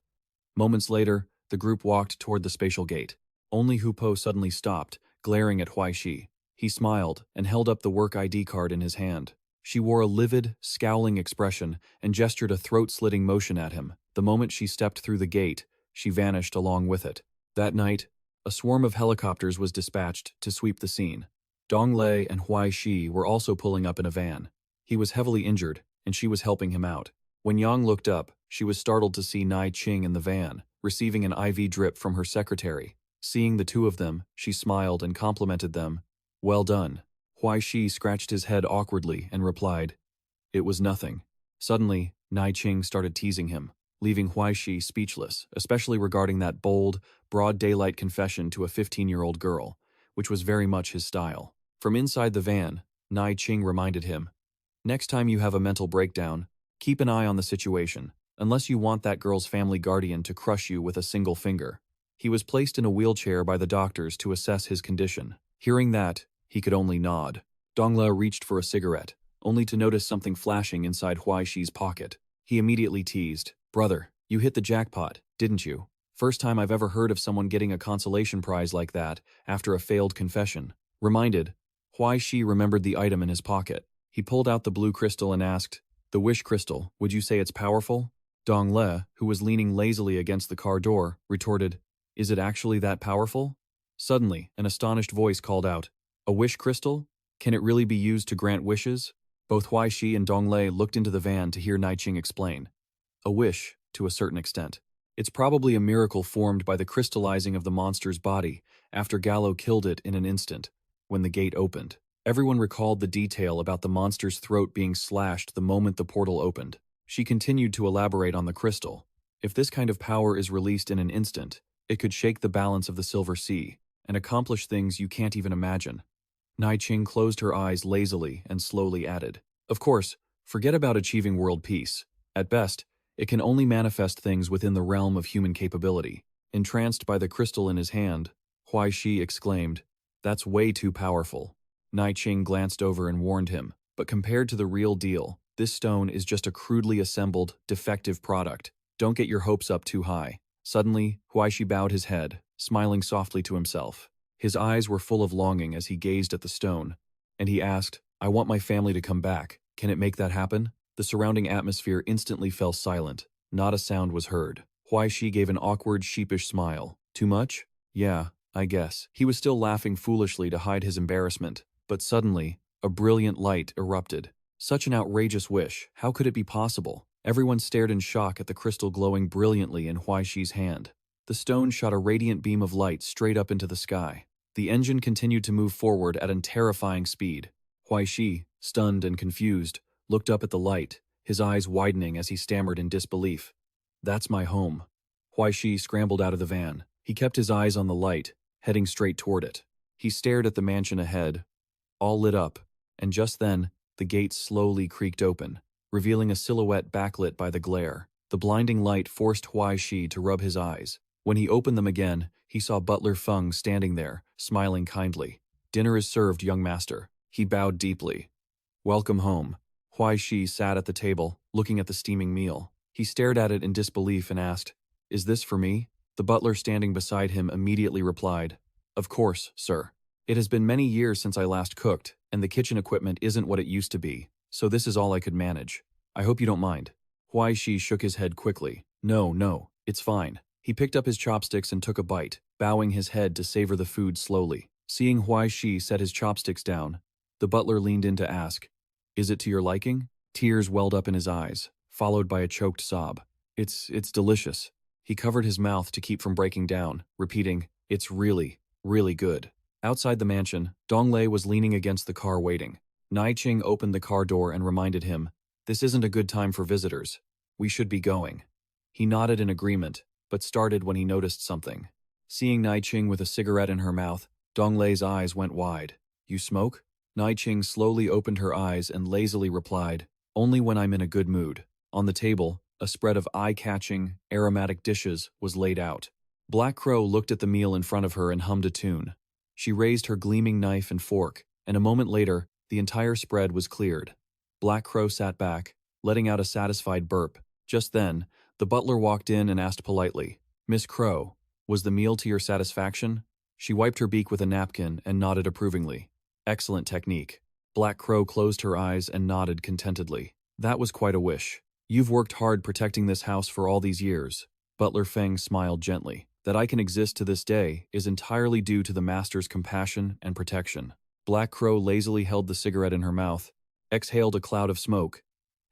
Moments later, the group walked toward the spatial gate. Only Hupo suddenly stopped, glaring at Huai Shi. He smiled and held up the work ID card in his hand. She wore a livid, scowling expression and gestured a throat-slitting motion at him. The moment she stepped through the gate, she vanished along with it. That night, a swarm of helicopters was dispatched to sweep the scene. Donglei and Huai Shi were also pulling up in a van. He was heavily injured, and she was helping him out. When Yang looked up, she was startled to see Nai Qing in the van, receiving an IV drip from her secretary. Seeing the two of them, she smiled and complimented them. Well done. Huai Shi scratched his head awkwardly and replied, It was nothing. Suddenly, Nai Qing started teasing him, leaving Huai Shi speechless, especially regarding that bold, broad daylight confession to a 15-year-old girl, which was very much his style. From inside the van, Nai Qing reminded him, Next time you have a mental breakdown, keep an eye on the situation, unless you want that girl's family guardian to crush you with a single finger. He was placed in a wheelchair by the doctors to assess his condition. Hearing that, he could only nod. Dongla reached for a cigarette, only to notice something flashing inside Huai Shi's pocket. He immediately teased, Brother, you hit the jackpot, didn't you? First time I've ever heard of someone getting a consolation prize like that after a failed confession. Reminded, Huai Shi remembered the item in his pocket. He pulled out the blue crystal and asked, The wish crystal, would you say it's powerful? Dong Le, who was leaning lazily against the car door, retorted, Is it actually that powerful? Suddenly, an astonished voice called out, A wish crystal? Can it really be used to grant wishes? Both Huai Shi and Dong Le looked into the van to hear Nai Qing explain. A wish, to a certain extent. It's probably a miracle formed by the crystallizing of the monster's body after Gallo killed it in an instant, when the gate opened. Everyone recalled the detail about the monster's throat being slashed the moment the portal opened. She continued to elaborate on the crystal. If this kind of power is released in an instant, it could shake the balance of the Silver Sea and accomplish things you can't even imagine. Nai Qing closed her eyes lazily and slowly added, Of course, forget about achieving world peace. At best, it can only manifest things within the realm of human capability. Entranced by the crystal in his hand, Huai Shi exclaimed, That's way too powerful. Nai Qing glanced over and warned him, but compared to the real deal, this stone is just a crudely assembled, defective product. Don't get your hopes up too high. Suddenly, Huai Shi bowed his head, smiling softly to himself. His eyes were full of longing as he gazed at the stone, and he asked, I want my family to come back. Can it make that happen? The surrounding atmosphere instantly fell silent. Not a sound was heard. Huai Shi gave an awkward, sheepish smile. Too much? Yeah, I guess. He was still laughing foolishly to hide his embarrassment, but suddenly, a brilliant light erupted. Such an outrageous wish. How could it be possible? Everyone stared in shock at the crystal glowing brilliantly in Huai Shi's hand. The stone shot a radiant beam of light straight up into the sky. The engine continued to move forward at a terrifying speed. Huai Shi, stunned and confused, looked up at the light, his eyes widening as he stammered in disbelief. That's my home. Huai Shi scrambled out of the van. He kept his eyes on the light, heading straight toward it. He stared at the mansion ahead, all lit up, and just then, the gate slowly creaked open, revealing a silhouette backlit by the glare. The blinding light forced Huai Shi to rub his eyes. When he opened them again, he saw Butler Feng standing there, smiling kindly. Dinner is served, young master. He bowed deeply. Welcome home. Huai Shi sat at the table, looking at the steaming meal. He stared at it in disbelief and asked, Is this for me? The butler standing beside him immediately replied, Of course, sir. It has been many years since I last cooked, and the kitchen equipment isn't what it used to be, so this is all I could manage. I hope you don't mind. Huai Shi shook his head quickly. No, it's fine. He picked up his chopsticks and took a bite, bowing his head to savor the food slowly. Seeing Huai Shi set his chopsticks down, the butler leaned in to ask, Is it to your liking? Tears welled up in his eyes, followed by a choked sob. It's delicious. He covered his mouth to keep from breaking down, repeating, It's really, really good. Outside the mansion, Dong Lei was leaning against the car waiting. Nai Qing opened the car door and reminded him, This isn't a good time for visitors. We should be going. He nodded in agreement, but started when he noticed something. Seeing Nai Qing with a cigarette in her mouth, Dong Lei's eyes went wide. You smoke? Nai Qing slowly opened her eyes and lazily replied, Only when I'm in a good mood. On the table, a spread of eye-catching, aromatic dishes was laid out. Black Crow looked at the meal in front of her and hummed a tune. She raised her gleaming knife and fork, and a moment later, the entire spread was cleared. Black Crow sat back, letting out a satisfied burp. Just then, the butler walked in and asked politely, "Miss Crow, was the meal to your satisfaction?" She wiped her beak with a napkin and nodded approvingly. "Excellent technique." Black Crow closed her eyes and nodded contentedly. "That was quite a wish. You've worked hard protecting this house for all these years." Butler Feng smiled gently. "That I can exist to this day is entirely due to the master's compassion and protection." Black Crow lazily held the cigarette in her mouth, exhaled a cloud of smoke,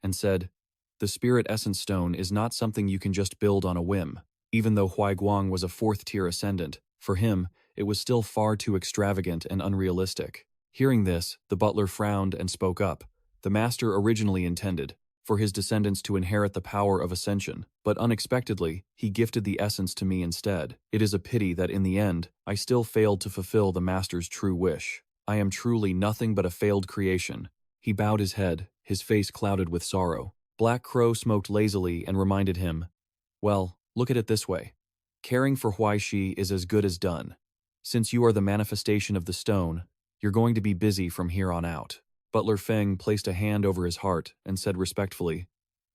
and said, "The spirit essence stone is not something you can just build on a whim." Even though Huai Guang was a fourth-tier ascendant, for him, it was still far too extravagant and unrealistic. Hearing this, the butler frowned and spoke up. "The master originally intended for his descendants to inherit the power of ascension, but unexpectedly, he gifted the essence to me instead. It is a pity that in the end, I still failed to fulfill the master's true wish. I am truly nothing but a failed creation." He bowed his head, his face clouded with sorrow. Black Crow smoked lazily and reminded him, "Well, look at it this way. Caring for Huai Shi is as good as done. Since you are the manifestation of the stone, you're going to be busy from here on out." Butler Feng placed a hand over his heart and said respectfully,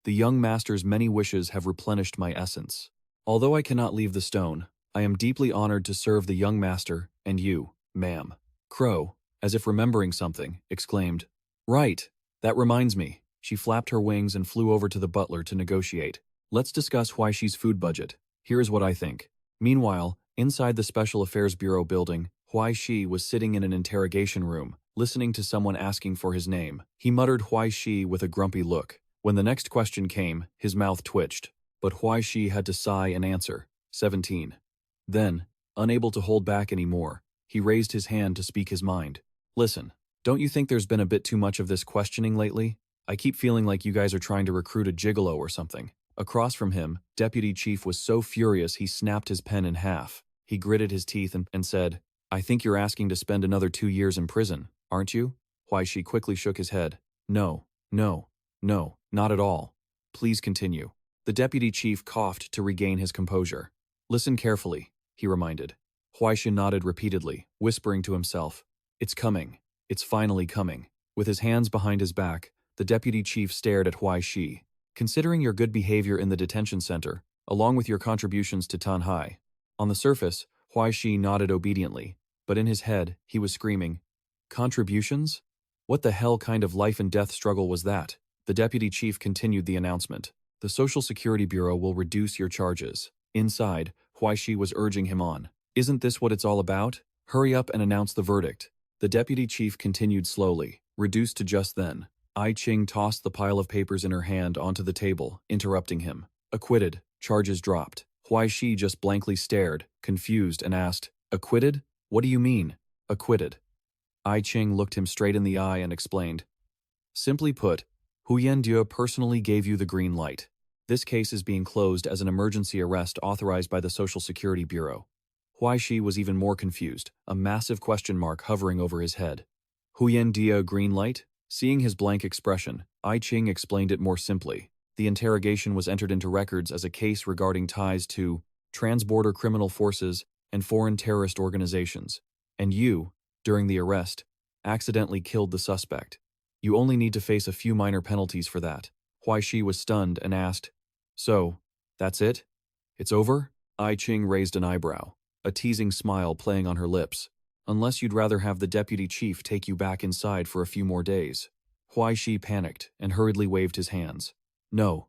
"The young master's many wishes have replenished my essence. Although I cannot leave the stone, I am deeply honored to serve the young master and you, ma'am." Crow, as if remembering something, exclaimed, "Right, that reminds me." She flapped her wings and flew over to the butler to negotiate. "Let's discuss Huai Shi's food budget. Here is what I think." Meanwhile, inside the Special Affairs Bureau building, Huai Shi was sitting in an interrogation room, listening to someone asking for his name. He muttered Huai Shi with a grumpy look. When the next question came, his mouth twitched, but Huai Shi had to sigh and answer, 17. Then, unable to hold back anymore, he raised his hand to speak his mind. "Listen, don't you think there's been a bit too much of this questioning lately? I keep feeling like you guys are trying to recruit a gigolo or something." Across from him, Deputy Chief was so furious he snapped his pen in half. He gritted his teeth and said, "I think you're asking to spend another 2 years in prison, aren't you?" Huai Shi quickly shook his head. No, not at all. Please continue." The Deputy Chief coughed to regain his composure. "Listen carefully," he reminded. Huai Shi nodded repeatedly, whispering to himself, "It's coming. It's finally coming." With his hands behind his back, the Deputy Chief stared at Huai Shi. "Considering your good behavior in the detention center, along with your contributions to Tanhai." On the surface, Huai Shi nodded obediently, but in his head, he was screaming, "Contributions? What the hell kind of life and death struggle was that?" The Deputy Chief continued the announcement. "The Social Security Bureau will reduce your charges." Inside, Huai Shi was urging him on. "Isn't this what it's all about? Hurry up and announce the verdict." The Deputy Chief continued slowly, reduced to just then. Ai Ching tossed the pile of papers in her hand onto the table, interrupting him. "Acquitted. Charges dropped." Huai Shi just blankly stared, confused, and asked, "Acquitted? What do you mean?" "Acquitted." Ai Ching looked him straight in the eye and explained. "Simply put, Huyen Dieu personally gave you the green light. This case is being closed as an emergency arrest authorized by the Social Security Bureau." Huai Shi was even more confused, a massive question mark hovering over his head. "Huyen Dieu green light?" Seeing his blank expression, Ai Ching explained it more simply. The interrogation was entered into records as a case regarding ties to transborder criminal forces and foreign terrorist organizations. And you, during the arrest, accidentally killed the suspect. You only need to face a few minor penalties for that. Huai Shi was stunned and asked, "So, that's it? It's over?" Ai Ching raised an eyebrow, a teasing smile playing on her lips. "Unless you'd rather have the Deputy Chief take you back inside for a few more days." Huai Shi panicked and hurriedly waved his hands. No,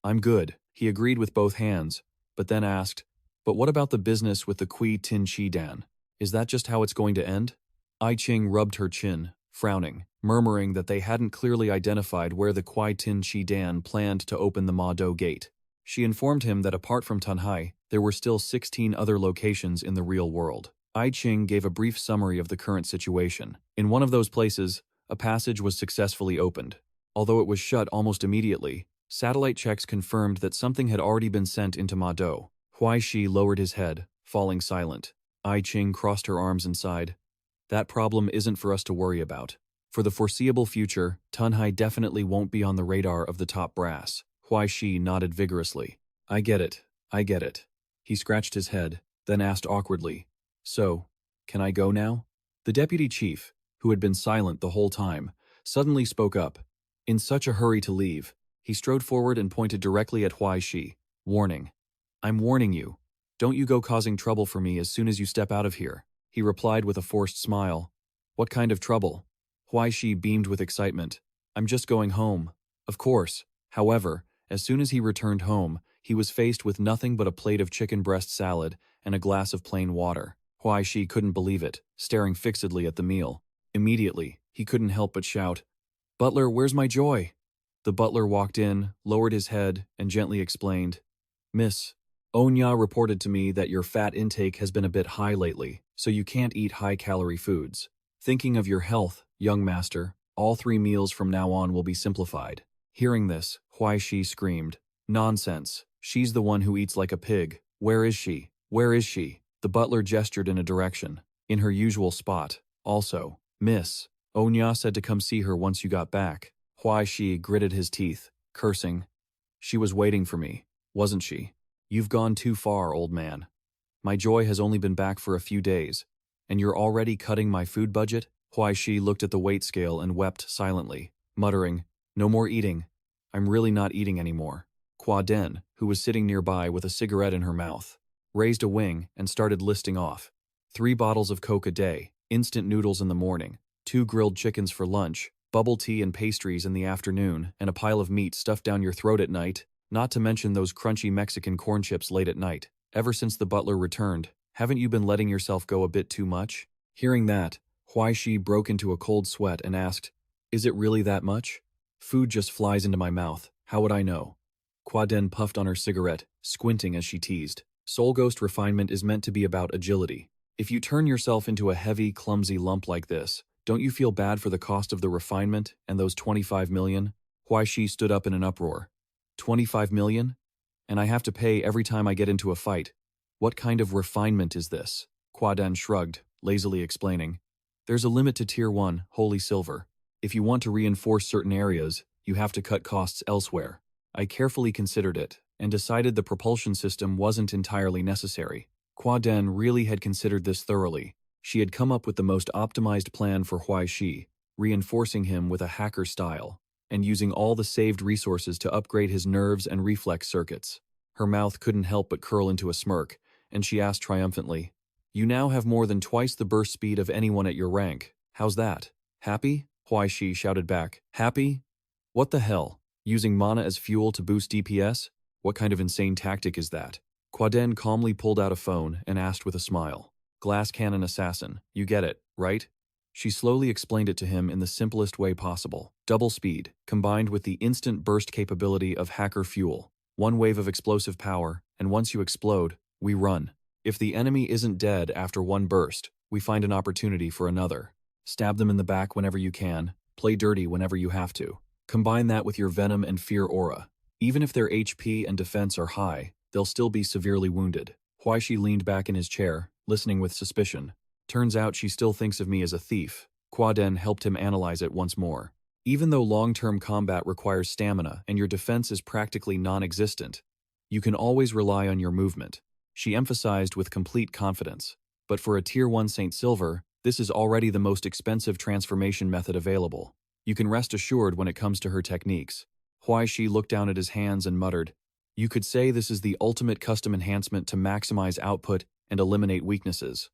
I'm good." He agreed with both hands, but then asked, "But what about the business with the Kui Tin Chi Dan? Is that just how it's going to end?" Ai Ching rubbed her chin, frowning, murmuring that they hadn't clearly identified where the Kui Tin Chi Dan planned to open the Ma Do gate. She informed him that apart from Tanhai, there were still 16 other locations in the real world. Ai Ching gave a brief summary of the current situation. In one of those places, a passage was successfully opened. Although it was shut almost immediately, satellite checks confirmed that something had already been sent into Ma Do. Huai Shi lowered his head, falling silent. Ai Ching crossed her arms and sighed. "That problem isn't for us to worry about. For the foreseeable future, Tanhai definitely won't be on the radar of the top brass." Huai Shi nodded vigorously. I get it. He scratched his head. then asked awkwardly, "So, can I go now?" The deputy chief, who had been silent the whole time, suddenly spoke up. In such a hurry to leave, he strode forward and pointed directly at Huai Shi, warning, "I'm warning you. Don't you go causing trouble for me as soon as you step out of here." He replied with a forced smile. "What kind of trouble?" Huai Shi beamed with excitement. "I'm just going home." Of course. However, as soon as he returned home, he was faced with nothing but a plate of chicken breast salad and a glass of plain water. Huai Shi couldn't believe it, staring fixedly at the meal. Immediately, he couldn't help but shout, "Butler, where's my joy?" The butler walked in, lowered his head, and gently explained, "Miss, Onya reported to me that your fat intake has been a bit high lately, so you can't eat high-calorie foods. Thinking of your health, young master, all 3 meals from now on will be simplified." Hearing this, Huai Shi screamed, "Nonsense. She's the one who eats like a pig. Where is she? Where is she?" The butler gestured in a direction. "In her usual spot. Also, Miss, Onya said to come see her once you got back." Huai Shi gritted his teeth, cursing. "She was waiting for me, wasn't she? You've gone too far, old man. My joy has only been back for a few days, and you're already cutting my food budget?" Huai Shi looked at the weight scale and wept silently, muttering, "No more eating. I'm really not eating anymore." Kwa Den, who was sitting nearby with a cigarette in her mouth, raised a wing and started listing off. 3 bottles of Coke a day, instant noodles in the morning, 2 grilled chickens for lunch, bubble tea and pastries in the afternoon, and a pile of meat stuffed down your throat at night, not to mention those crunchy Mexican corn chips late at night. Ever since the butler returned, haven't you been letting yourself go a bit too much? Hearing that, Huai Shi broke into a cold sweat and asked, "Is it really that much? Food just flies into my mouth. How would I know?" Kwa Den puffed on her cigarette, squinting as she teased. Soul Ghost refinement is meant to be about agility. If you turn yourself into a heavy, clumsy lump like this, don't you feel bad for the cost of the refinement and those 25 million? Huai Shi stood up in an uproar. 25 million? And I have to pay every time I get into a fight. What kind of refinement is this? Kwa Den shrugged, lazily explaining. There's a limit to Tier 1, Holy Silver. If you want to reinforce certain areas, you have to cut costs elsewhere. I carefully considered it, and decided the propulsion system wasn't entirely necessary. Kwa Den really had considered this thoroughly. She had come up with the most optimized plan for Huai Shi, reinforcing him with a hacker style, and using all the saved resources to upgrade his nerves and reflex circuits. Her mouth couldn't help but curl into a smirk, and she asked triumphantly, "You now have more than twice the burst speed of anyone at your rank. How's that? Happy?" Huai Shi shouted back, "Happy? What the hell? Using mana as fuel to boost DPS? What kind of insane tactic is that?" Kwa Den calmly pulled out a phone and asked with a smile, "Glass cannon assassin, you get it, right?" She slowly explained it to him in the simplest way possible. Double speed, combined with the instant burst capability of hacker fuel. 1 wave of explosive power, and once you explode, we run. If the enemy isn't dead after 1 burst, we find an opportunity for another. Stab them in the back whenever you can, play dirty whenever you have to. Combine that with your venom and fear aura. Even if their HP and defense are high, they'll still be severely wounded. Huai Shi leaned back in his chair, listening with suspicion. Turns out she still thinks of me as a thief. Kwa Den helped him analyze it once more. Even though long-term combat requires stamina and your defense is practically non-existent, you can always rely on your movement. She emphasized with complete confidence. But for a Tier 1 Saint Silver, this is already the most expensive transformation method available. You can rest assured when it comes to her techniques. Huai Shi looked down at his hands and muttered, "You could say this is the ultimate custom enhancement to maximize output and eliminate weaknesses."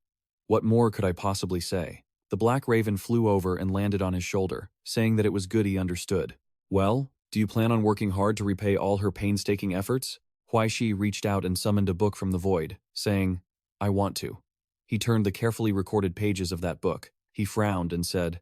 What more could I possibly say? The Black Raven flew over and landed on his shoulder, saying that it was good he understood. "Well, do you plan on working hard to repay all her painstaking efforts?" Huai Shi reached out and summoned a book from the void, saying, "I want to." He turned the carefully recorded pages of that book. He frowned and said,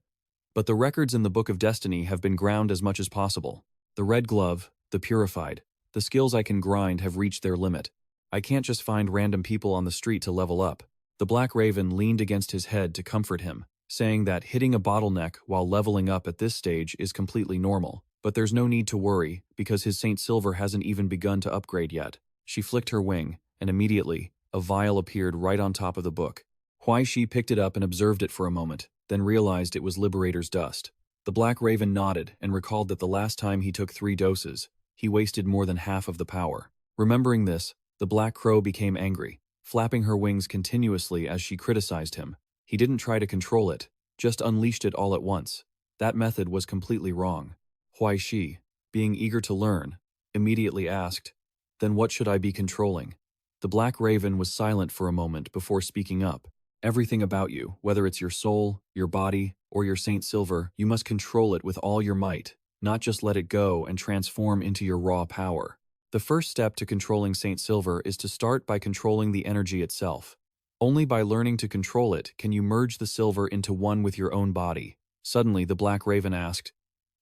"But the records in the Book of Destiny have been ground as much as possible. The Red Glove, the Purified, the skills I can grind have reached their limit. I can't just find random people on the street to level up." The Black Raven leaned against his head to comfort him, saying that hitting a bottleneck while leveling up at this stage is completely normal, but there's no need to worry because his Saint Silver hasn't even begun to upgrade yet. She flicked her wing, and immediately, a vial appeared right on top of the book. Huai Shi picked it up and observed it for a moment, then realized it was Liberator's dust. The Black Raven nodded and recalled that the last time he took 3 doses, he wasted more than half of the power. Remembering this, the Black Crow became angry. flapping her wings continuously as she criticized him. He didn't try to control it, just unleashed it all at once. That method was completely wrong. Huai Shi, being eager to learn, immediately asked, "Then what should I be controlling?" The Black Raven was silent for a moment before speaking up. "Everything about you, whether it's your soul, your body, or your Saint Silver, you must control it with all your might, not just let it go and transform into your raw power." The first step to controlling Saint Silver is to start by controlling the energy itself. Only by learning to control it can you merge the silver into one with your own body. Suddenly, the Black Raven asked,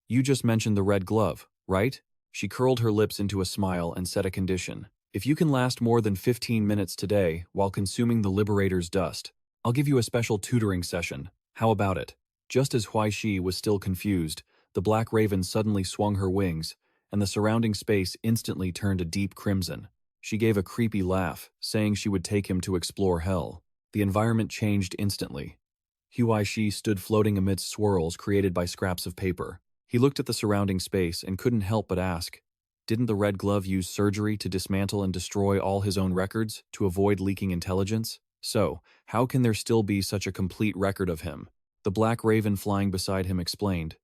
"You just mentioned the red glove, right?" She curled her lips into a smile and set a condition. "If you can last more than 15 minutes today while consuming the Liberator's dust, I'll give you a special tutoring session. How about it?" Just as Huai Shi was still confused, the Black Raven suddenly swung her wings, and the surrounding space instantly turned a deep crimson. She gave a creepy laugh, saying she would take him to explore hell. The environment changed instantly. Huai Shi stood floating amidst swirls created by scraps of paper. He looked at the surrounding space and couldn't help but ask, didn't the Red Glove use surgery to dismantle and destroy all his own records to avoid leaking intelligence? So, how can there still be such a complete record of him? The Black Raven flying beside him explained.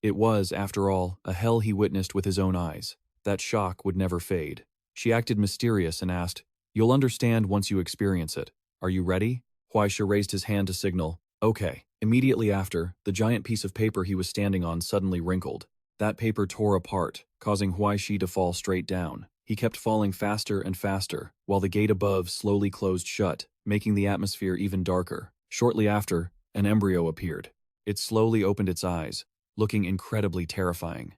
It was, after all, a hell he witnessed with his own eyes. That shock would never fade. She acted mysterious and asked, "You'll understand once you experience it. Are you ready?" Huai Shi raised his hand to signal, "Okay." Immediately after, the giant piece of paper he was standing on suddenly wrinkled. That paper tore apart, causing Huai Shi to fall straight down. He kept falling faster and faster, while the gate above slowly closed shut, making the atmosphere even darker. Shortly after, an embryo appeared. It slowly opened its eyes, looking incredibly terrifying.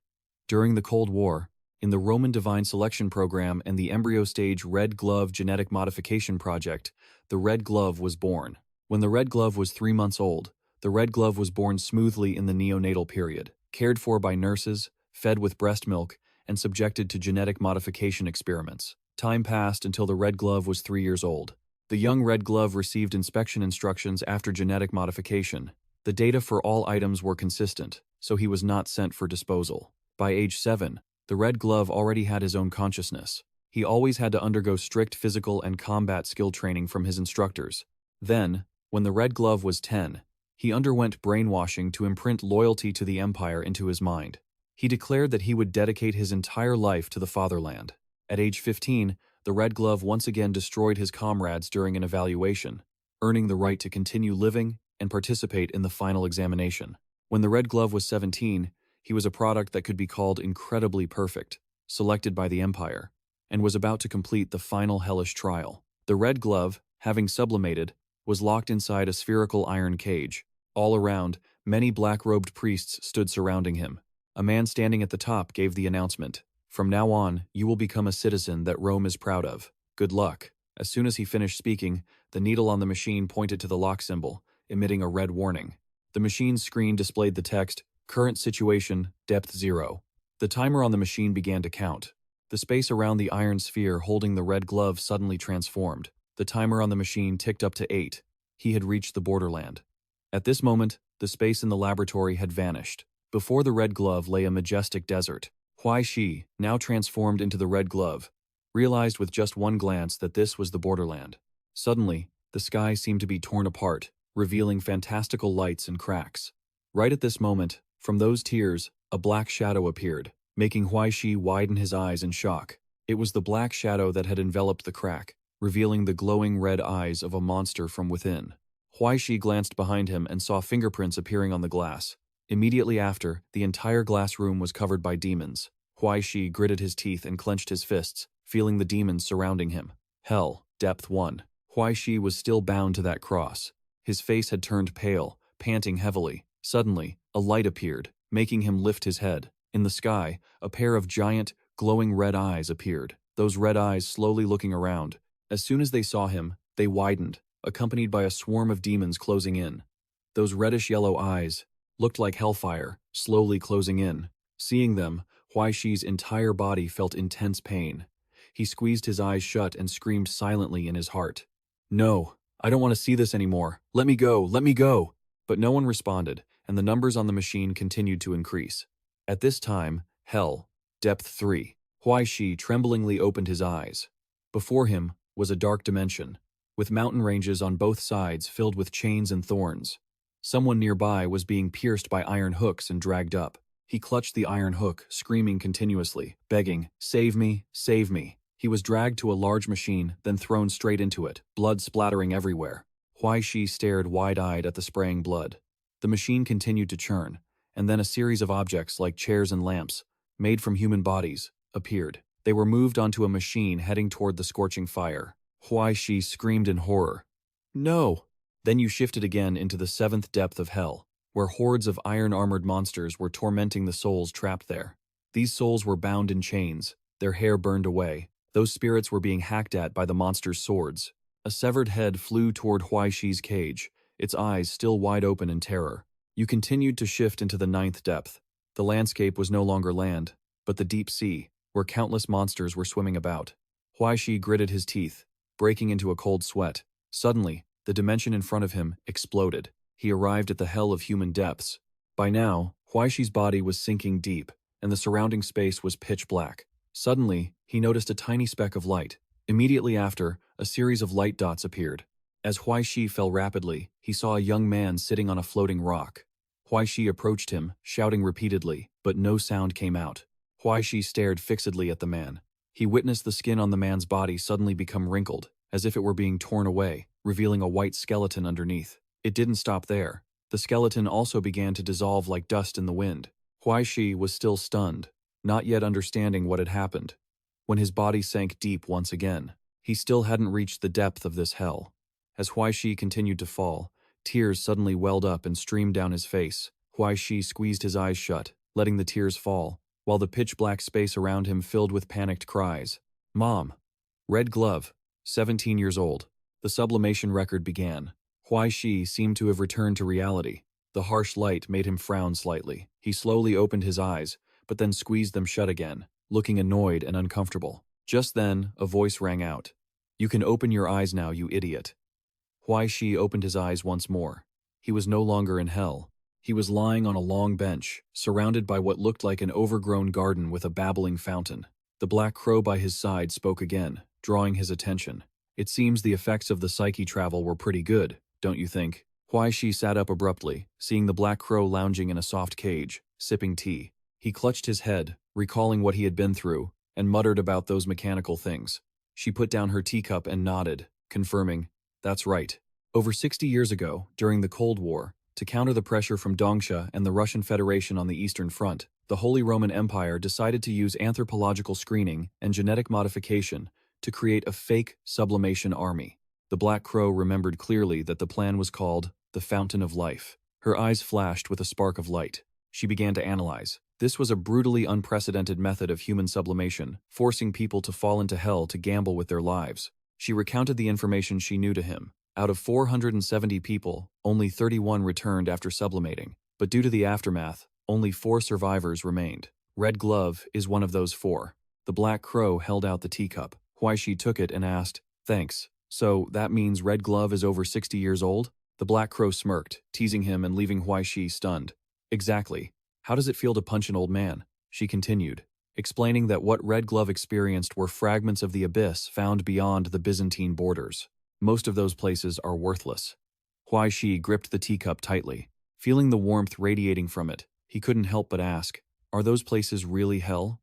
During the Cold War, in the Roman Divine Selection Program and the embryo stage Red Glove Genetic Modification Project, the Red Glove was born. When the Red Glove was 3 months old, the Red Glove was born smoothly in the neonatal period, cared for by nurses, fed with breast milk, and subjected to genetic modification experiments. Time passed until the Red Glove was 3 years old. The young Red Glove received inspection instructions after genetic modification. The data for all items were consistent, so he was not sent for disposal. By age 7, the Red Glove already had his own consciousness. He always had to undergo strict physical and combat skill training from his instructors. Then, when the Red Glove was 10, he underwent brainwashing to imprint loyalty to the Empire into his mind. He declared that he would dedicate his entire life to the fatherland. At age 15, the Red Glove once again destroyed his comrades during an evaluation, earning the right to continue living and participate in the final examination. When the Red Glove was 17, he was a product that could be called incredibly perfect, selected by the Empire, and was about to complete the final hellish trial. The Red Glove, having sublimated, was locked inside a spherical iron cage. All around, many black-robed priests stood surrounding him. A man standing at the top gave the announcement, "From now on, you will become a citizen that Rome is proud of. Good luck." As soon as he finished speaking, the needle on the machine pointed to the lock symbol, emitting a red warning. The machine's screen displayed the text, "Current situation, depth 0. The timer on the machine began to count. The space around the iron sphere holding the Red Glove suddenly transformed. The timer on the machine ticked up to 8. He had reached the borderland. At this moment, the space in the laboratory had vanished. Before the Red Glove lay a majestic desert. Huai Shi, now transformed into the Red Glove, realized with just one glance that this was the borderland. Suddenly, the sky seemed to be torn apart, revealing fantastical lights and cracks. Right at this moment, from those tears, a black shadow appeared, making Huai Shi widen his eyes in shock. It was the black shadow that had enveloped the crack, revealing the glowing red eyes of a monster from within. Huai Shi glanced behind him and saw fingerprints appearing on the glass. Immediately after, the entire glass room was covered by demons. Huai Shi gritted his teeth and clenched his fists, feeling the demons surrounding him. Hell, depth 1. Huai Shi was still bound to that cross. His face had turned pale, panting heavily. Suddenly, a light appeared, making him lift his head. In the sky, a pair of giant, glowing red eyes appeared, those red eyes slowly looking around. As soon as they saw him, they widened, accompanied by a swarm of demons closing in. Those reddish-yellow eyes looked like hellfire, slowly closing in. Seeing them, Huai Shi's entire body felt intense pain. He squeezed his eyes shut and screamed silently in his heart. "No, I don't want to see this anymore. Let me go, let me go." But no one responded, and the numbers on the machine continued to increase. At this time, hell, depth 3. Huai Shi tremblingly opened his eyes. Before him was a dark dimension. with mountain ranges on both sides filled with chains and thorns. Someone nearby was being pierced by iron hooks and dragged up. He clutched the iron hook, screaming continuously, begging, "Save me, save me." He was dragged to a large machine, then thrown straight into it, blood splattering everywhere. Huai Shi stared wide-eyed at the spraying blood. The machine continued to churn, and then a series of objects like chairs and lamps, made from human bodies, appeared. They were moved onto a machine heading toward the scorching fire. Huai Shi screamed in horror. "No!" Then you shifted again into the seventh depth of hell, where hordes of iron-armored monsters were tormenting the souls trapped there. These souls were bound in chains, their hair burned away. Those spirits were being hacked at by the monsters' swords. A severed head flew toward Huai Shi's cage, its eyes still wide open in terror. You continued to shift into the ninth depth. The landscape was no longer land, but the deep sea, where countless monsters were swimming about. Huai Shi gritted his teeth, breaking into a cold sweat. Suddenly, the dimension in front of him exploded. He arrived at the hell of human depths. By now, Huai Shi's body was sinking deep, and the surrounding space was pitch black. Suddenly, he noticed a tiny speck of light. Immediately after, a series of light dots appeared. As Huai Shi fell rapidly, he saw a young man sitting on a floating rock. Huai Shi approached him, shouting repeatedly, but no sound came out. Huai Shi stared fixedly at the man. He witnessed the skin on the man's body suddenly become wrinkled, as if it were being torn away, revealing a white skeleton underneath. It didn't stop there. The skeleton also began to dissolve like dust in the wind. Huai Shi was still stunned, not yet understanding what had happened. When his body sank deep once again, he still hadn't reached the depth of this hell. As Huai Shi continued to fall, tears suddenly welled up and streamed down his face. Huai Shi squeezed his eyes shut, letting the tears fall, while the pitch-black space around him filled with panicked cries. "Mom!" Red Glove, 17 years old. The sublimation record began. Huai Shi seemed to have returned to reality. The harsh light made him frown slightly. He slowly opened his eyes, but then squeezed them shut again, looking annoyed and uncomfortable. Just then, a voice rang out. "You can open your eyes now, you idiot." Huai Shi opened his eyes once more. He was no longer in hell. He was lying on a long bench, surrounded by what looked like an overgrown garden with a babbling fountain. The black crow by his side spoke again, drawing his attention. "It seems the effects of the psyche travel were pretty good, don't you think?" Huai Shi sat up abruptly, seeing the black crow lounging in a soft cage, sipping tea. He clutched his head, recalling what he had been through, and muttered about those mechanical things. She put down her teacup and nodded, confirming, "That's right. Over 60 years ago, during the Cold War, to counter the pressure from Dongsha and the Russian Federation on the Eastern Front, the Holy Roman Empire decided to use anthropological screening and genetic modification to create a fake sublimation army." The Black Crow remembered clearly that the plan was called the Fountain of Life. Her eyes flashed with a spark of light. She began to analyze. This was a brutally unprecedented method of human sublimation, forcing people to fall into hell to gamble with their lives. She recounted the information she knew to him. Out of 470 people, only 31 returned after sublimating, but due to the aftermath, only 4 survivors remained. Red Glove is one of those 4. The Black Crow held out the teacup. Huai Shi took it and asked, "Thanks. So that means Red Glove is over 60 years old?" The Black Crow smirked, teasing him and leaving Huai Shi stunned. "Exactly. How does it feel to punch an old man?" she continued, explaining that what Red Glove experienced were fragments of the abyss found beyond the Byzantine borders. Most of those places are worthless. Huai Shi gripped the teacup tightly. Feeling the warmth radiating from it, he couldn't help but ask, "Are those places really hell?"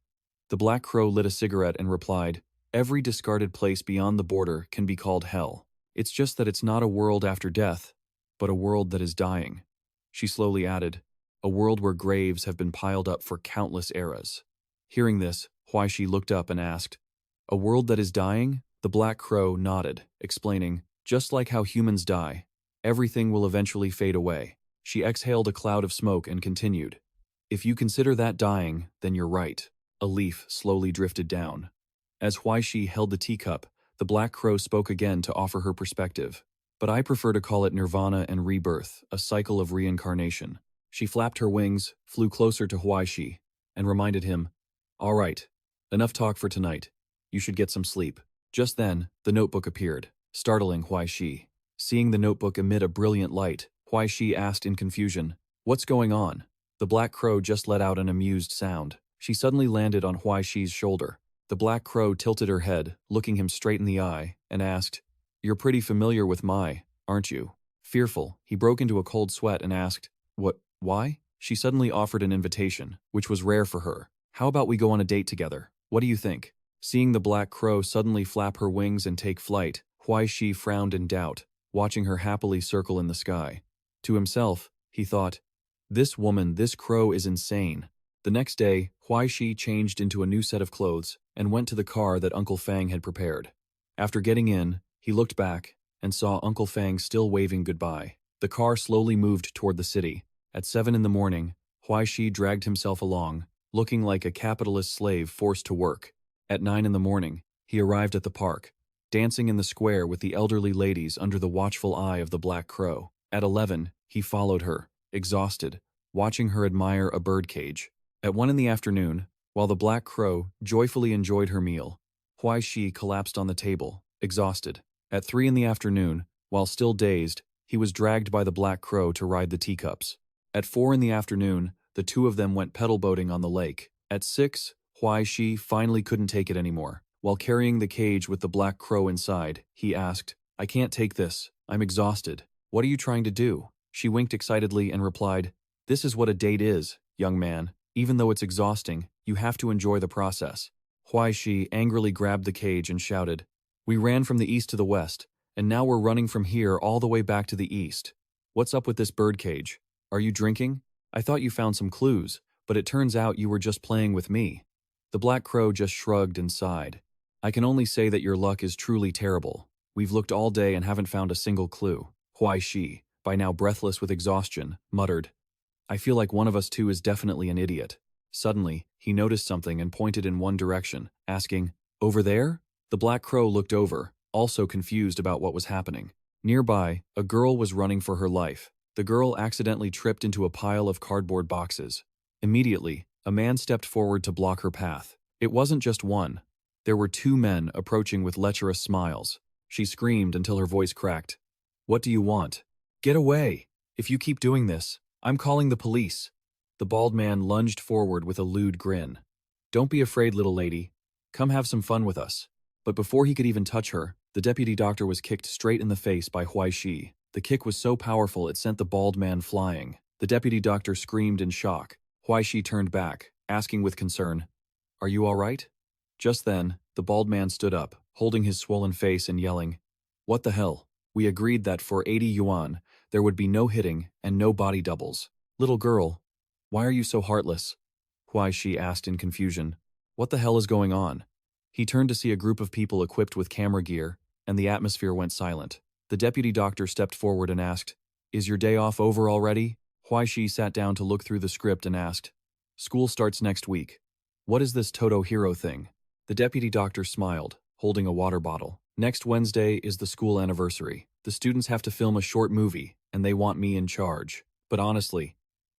The Black Crow lit a cigarette and replied, "Every discarded place beyond the border can be called hell. It's just that it's not a world after death, but a world that is dying." She slowly added, "A world where graves have been piled up for countless eras." Hearing this, Huai Shi looked up and asked, "A world that is dying?" The Black Crow nodded, explaining, "Just like how humans die, everything will eventually fade away." She exhaled a cloud of smoke and continued, "If you consider that dying, then you're right." A leaf slowly drifted down. As Huai Shi held the teacup, the Black Crow spoke again to offer her perspective. "But I prefer to call it nirvana and rebirth, a cycle of reincarnation." She flapped her wings, flew closer to Huai Shi, and reminded him, "All right, enough talk for tonight. You should get some sleep." Just then, the notebook appeared, startling Huai Shi. Seeing the notebook emit a brilliant light, Huai Shi asked in confusion, "What's going on?" The Black Crow just let out an amused sound. She suddenly landed on Huai Shi's shoulder. The Black Crow tilted her head, looking him straight in the eye, and asked, You're pretty familiar with Mai, aren't you? Fearful, he broke into a cold sweat and asked, Why? She suddenly offered an invitation, which was rare for her. How about we go on a date together? What do you think? Seeing the black crow suddenly flap her wings and take flight, Huai Shi frowned in doubt, watching her happily circle in the sky. To himself, he thought, this woman, this crow is insane. The next day, Huai Shi changed into a new set of clothes and went to the car that Uncle Fang had prepared. After getting in, he looked back and saw Uncle Fang still waving goodbye. The car slowly moved toward the city. At 7 in the morning, Huai Shi dragged himself along, looking like a capitalist slave forced to work. At 9 in the morning, he arrived at the park, dancing in the square with the elderly ladies under the watchful eye of the black crow. At 11, he followed her, exhausted, watching her admire a birdcage. At 1 in the afternoon, while the black crow joyfully enjoyed her meal, Huai Shi collapsed on the table, exhausted. At 3 in the afternoon, while still dazed, he was dragged by the black crow to ride the teacups. At 4 in the afternoon, the two of them went pedal boating on the lake. At 6, Huai Shi finally couldn't take it anymore. While carrying the cage with the black crow inside, he asked, I can't take this. I'm exhausted. What are you trying to do? She winked excitedly and replied, This is what a date is, young man. Even though it's exhausting, you have to enjoy the process. Huai Shi angrily grabbed the cage and shouted, We ran from the east to the west, and now we're running from here all the way back to the east. What's up with this birdcage? Are you drinking? I thought you found some clues, but it turns out you were just playing with me. The black crow just shrugged and sighed. I can only say that your luck is truly terrible. We've looked all day and haven't found a single clue. Huai Shi, by now breathless with exhaustion, muttered, I feel like one of us two is definitely an idiot. Suddenly, he noticed something and pointed in one direction, asking, Over there? The black crow looked over, also confused about what was happening. Nearby, a girl was running for her life. The girl accidentally tripped into a pile of cardboard boxes. Immediately, a man stepped forward to block her path. It wasn't just one. There were 2 men approaching with lecherous smiles. She screamed until her voice cracked. What do you want? Get away! If you keep doing this, I'm calling the police. The bald man lunged forward with a lewd grin. Don't be afraid, little lady. Come have some fun with us. But before he could even touch her, the deputy doctor was kicked straight in the face by Huai Shi. The kick was so powerful it sent the bald man flying. The deputy doctor screamed in shock. Huai Shi turned back, asking with concern, Are you all right? Just then, the bald man stood up, holding his swollen face and yelling, What the hell? We agreed that for 80 yuan, there would be no hitting and no body doubles. Little girl, why are you so heartless? Huai Shi asked in confusion. What the hell is going on? He turned to see a group of people equipped with camera gear, and the atmosphere went silent. The deputy doctor stepped forward and asked, Is your day off over already? Huai Shi sat down to look through the script and asked, School starts next week. What is this Toto hero thing? The deputy doctor smiled, holding a water bottle. Next Wednesday is the school anniversary. The students have to film a short movie, and they want me in charge. But honestly,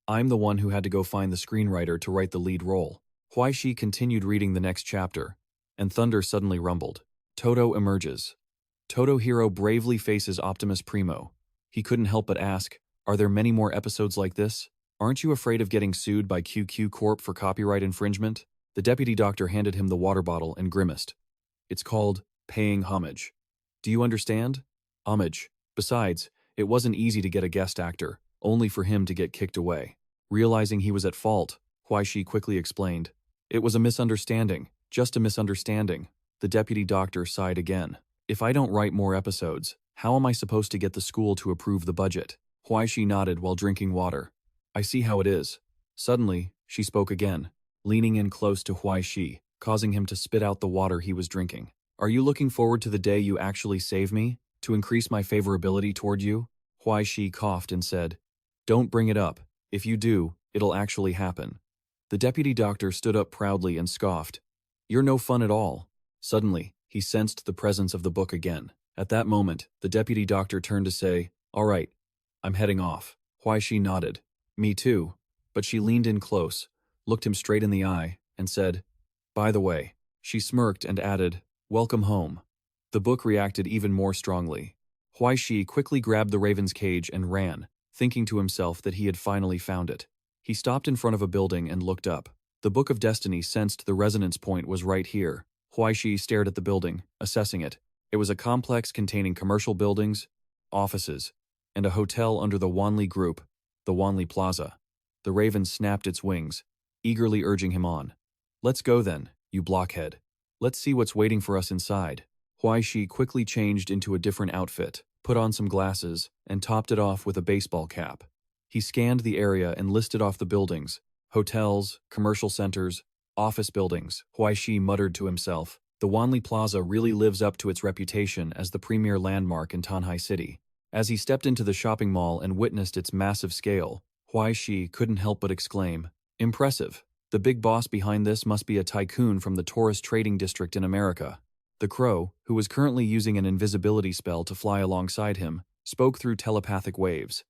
I'm the one who had to go find the screenwriter to write the lead role. Huai Shi continued reading the next chapter, and thunder suddenly rumbled. Toto emerges. Toto hero bravely faces Optimus Primo. He couldn't help but ask, Are there many more episodes like this? Aren't you afraid of getting sued by QQ Corp for copyright infringement? The deputy doctor handed him the water bottle and grimaced. It's called paying homage. Do you understand? Homage. Besides, it wasn't easy to get a guest actor, only for him to get kicked away. Realizing he was at fault, Huai Shi quickly explained. It was a misunderstanding, just a misunderstanding. The deputy doctor sighed again. If I don't write more episodes, how am I supposed to get the school to approve the budget? Huai Shi nodded while drinking water. I see how it is. Suddenly, she spoke again, leaning in close to Huai Shi, causing him to spit out the water he was drinking. Are you looking forward to the day you actually save me, to increase my favorability toward you? Huai Shi coughed and said, Don't bring it up. If you do, it'll actually happen. The deputy doctor stood up proudly and scoffed. You're no fun at all. Suddenly, he sensed the presence of the book again. At that moment, the deputy doctor turned to say, All right, I'm heading off. Huai Shi nodded. Me too. But she leaned in close, looked him straight in the eye, and said, By the way. She smirked and added, Welcome home. The book reacted even more strongly. Huai Shi quickly grabbed the raven's cage and ran, thinking to himself that he had finally found it. He stopped in front of a building and looked up. The Book of Destiny sensed the resonance point was right here. Huai Shi stared at the building, assessing it. It was a complex containing commercial buildings, offices, and a hotel under the Wanli Group, the Wanli Plaza. The raven snapped its wings, eagerly urging him on. Let's go then, you blockhead. Let's see what's waiting for us inside. Huai Shi quickly changed into a different outfit, put on some glasses, and topped it off with a baseball cap. He scanned the area and listed off the buildings, hotels, commercial centers, office buildings. Huai Shi muttered to himself. The Wanli Plaza really lives up to its reputation as the premier landmark in Tanhai City. As he stepped into the shopping mall and witnessed its massive scale, Huai Shi couldn't help but exclaim, "Impressive. The big boss behind this must be a tycoon from the tourist trading district in America." The crow, who was currently using an invisibility spell to fly alongside him, spoke through telepathic waves.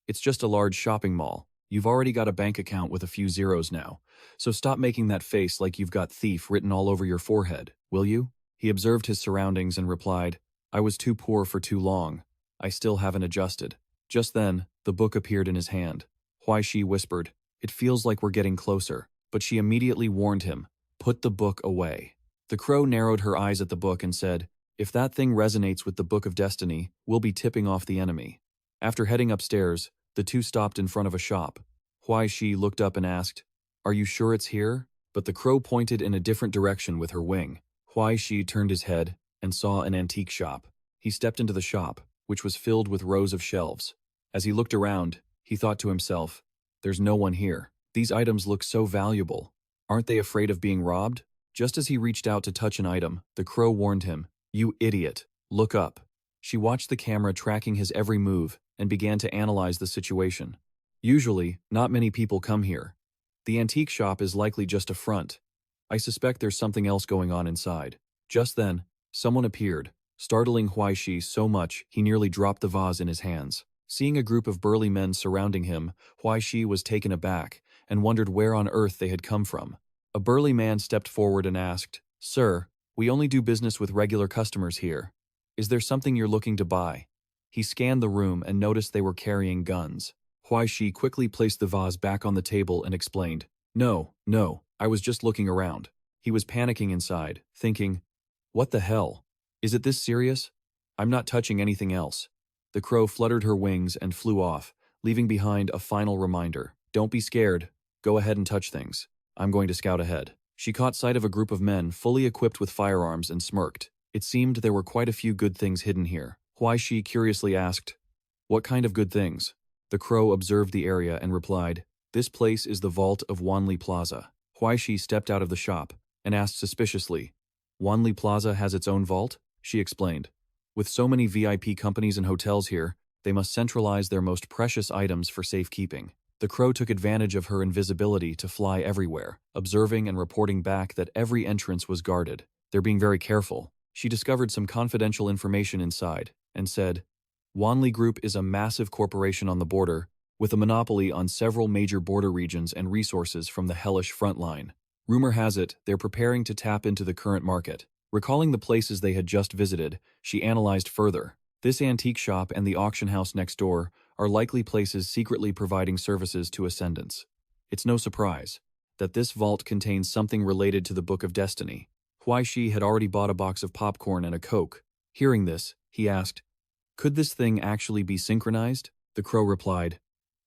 "It's just a large shopping mall. You've already got a bank account with a few zeros now, so stop making that face like you've got thief written all over your forehead, will you?" He observed his surroundings and replied, "I was too poor for too long. I still haven't adjusted." Just then, the book appeared in his hand. Huai Shi whispered, "It feels like we're getting closer," but she immediately warned him, "Put the book away." The crow narrowed her eyes at the book and said, "If that thing resonates with the Book of Destiny, we'll be tipping off the enemy." After heading upstairs, the two stopped in front of a shop. Huai Shi looked up and asked, "Are you sure it's here?" But the crow pointed in a different direction with her wing. Huai Shi turned his head and saw an antique shop. He stepped into the shop, which was filled with rows of shelves. As he looked around, he thought to himself, "There's no one here. These items look so valuable. Aren't they afraid of being robbed?" Just as he reached out to touch an item, the crow warned him, "You idiot, look up." She watched the camera tracking his every move and began to analyze the situation. Usually, not many people come here. The antique shop is likely just a front. I suspect there's something else going on inside. Just then, someone appeared, startling Huai Shi so much he nearly dropped the vase in his hands. Seeing a group of burly men surrounding him, Huai Shi was taken aback and wondered where on earth they had come from. A burly man stepped forward and asked, "Sir, we only do business with regular customers here. Is there something you're looking to buy?" He scanned the room and noticed they were carrying guns. Huai Shi quickly placed the vase back on the table and explained, No, I was just looking around." He was panicking inside, thinking, "What the hell? Is it this serious? I'm not touching anything else." The crow fluttered her wings and flew off, leaving behind a final reminder. "Don't be scared. Go ahead and touch things. I'm going to scout ahead." She caught sight of a group of men fully equipped with firearms and smirked. It seemed there were quite a few good things hidden here. Huai Shi curiously asked, "What kind of good things?" The crow observed the area and replied, "This place is the vault of Wanli Plaza." Huai Shi stepped out of the shop and asked suspiciously, "Wanli Plaza has its own vault?" She explained, "With so many VIP companies and hotels here, they must centralize their most precious items for safekeeping." The crow took advantage of her invisibility to fly everywhere, observing and reporting back that every entrance was guarded. They're being very careful. She discovered some confidential information inside and said, "Wanli Group is a massive corporation on the border, with a monopoly on several major border regions and resources from the hellish front line. Rumor has it they're preparing to tap into the current market." Recalling the places they had just visited, she analyzed further. This antique shop and the auction house next door are likely places secretly providing services to ascendants. It's no surprise that this vault contains something related to the Book of Destiny. Huai Shi had already bought a box of popcorn and a Coke. Hearing this, he asked, "Could this thing actually be synchronized?" The crow replied,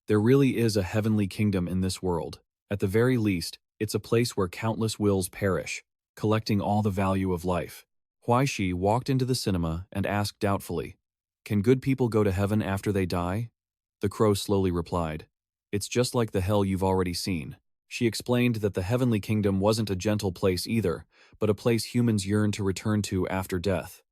"There really is a heavenly kingdom in this world. At the very least, it's a place where countless wills perish, collecting all the value of life." Huai Shi walked into the cinema and asked doubtfully, "Can good people go to heaven after they die?" The crow slowly replied, "It's just like the hell you've already seen." She explained that the heavenly kingdom wasn't a gentle place either, but a place humans yearn to return to after death.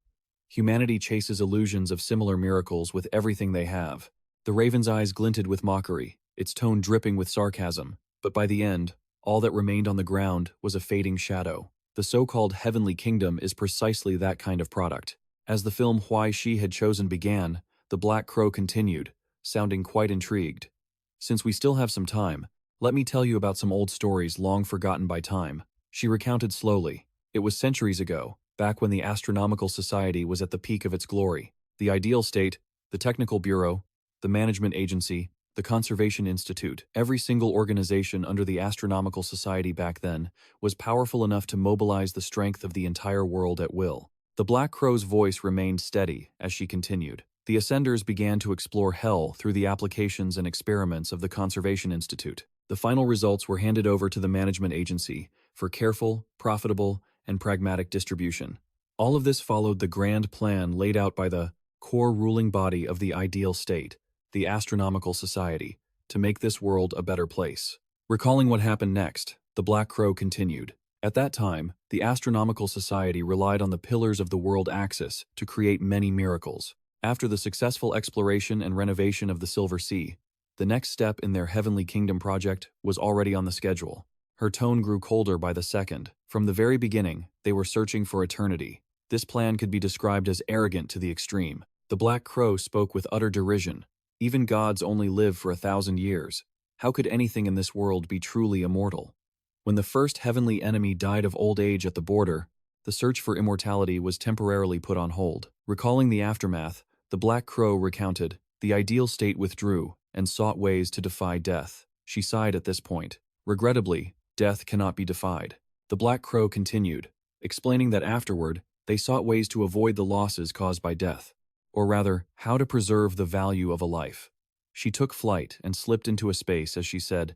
Humanity chases illusions of similar miracles with everything they have. The raven's eyes glinted with mockery, its tone dripping with sarcasm, but by the end, all that remained on the ground was a fading shadow. The so-called heavenly kingdom is precisely that kind of product. As the film Huai Shi had chosen began, the black crow continued, sounding quite intrigued. "Since we still have some time, let me tell you about some old stories long forgotten by time." She recounted slowly. It was centuries ago, back when the Astronomical Society was at the peak of its glory. The ideal state, the Technical Bureau, the Management Agency, the Conservation Institute, every single organization under the Astronomical Society back then was powerful enough to mobilize the strength of the entire world at will. The Black Crow's voice remained steady as she continued. The Ascenders began to explore Hell through the applications and experiments of the Conservation Institute. The final results were handed over to the management agency for careful, profitable, and pragmatic distribution. All of this followed the grand plan laid out by the core ruling body of the ideal state, the Astronomical Society, to make this world a better place. Recalling what happened next, the Black Crow continued. At that time, the Astronomical Society relied on the pillars of the world axis to create many miracles. After the successful exploration and renovation of the Silver Sea, the next step in their Heavenly Kingdom project was already on the schedule. Her tone grew colder by the second. From the very beginning, they were searching for eternity. This plan could be described as arrogant to the extreme. The Black Crow spoke with utter derision. Even gods only live for 1,000 years. How could anything in this world be truly immortal? When the first heavenly enemy died of old age at the border, the search for immortality was temporarily put on hold. Recalling the aftermath, the Black Crow recounted, the ideal state withdrew and sought ways to defy death. She sighed at this point. Regrettably, death cannot be defied. The Black Crow continued, explaining that afterward, they sought ways to avoid the losses caused by death, or rather, how to preserve the value of a life. She took flight and slipped into a space as she said,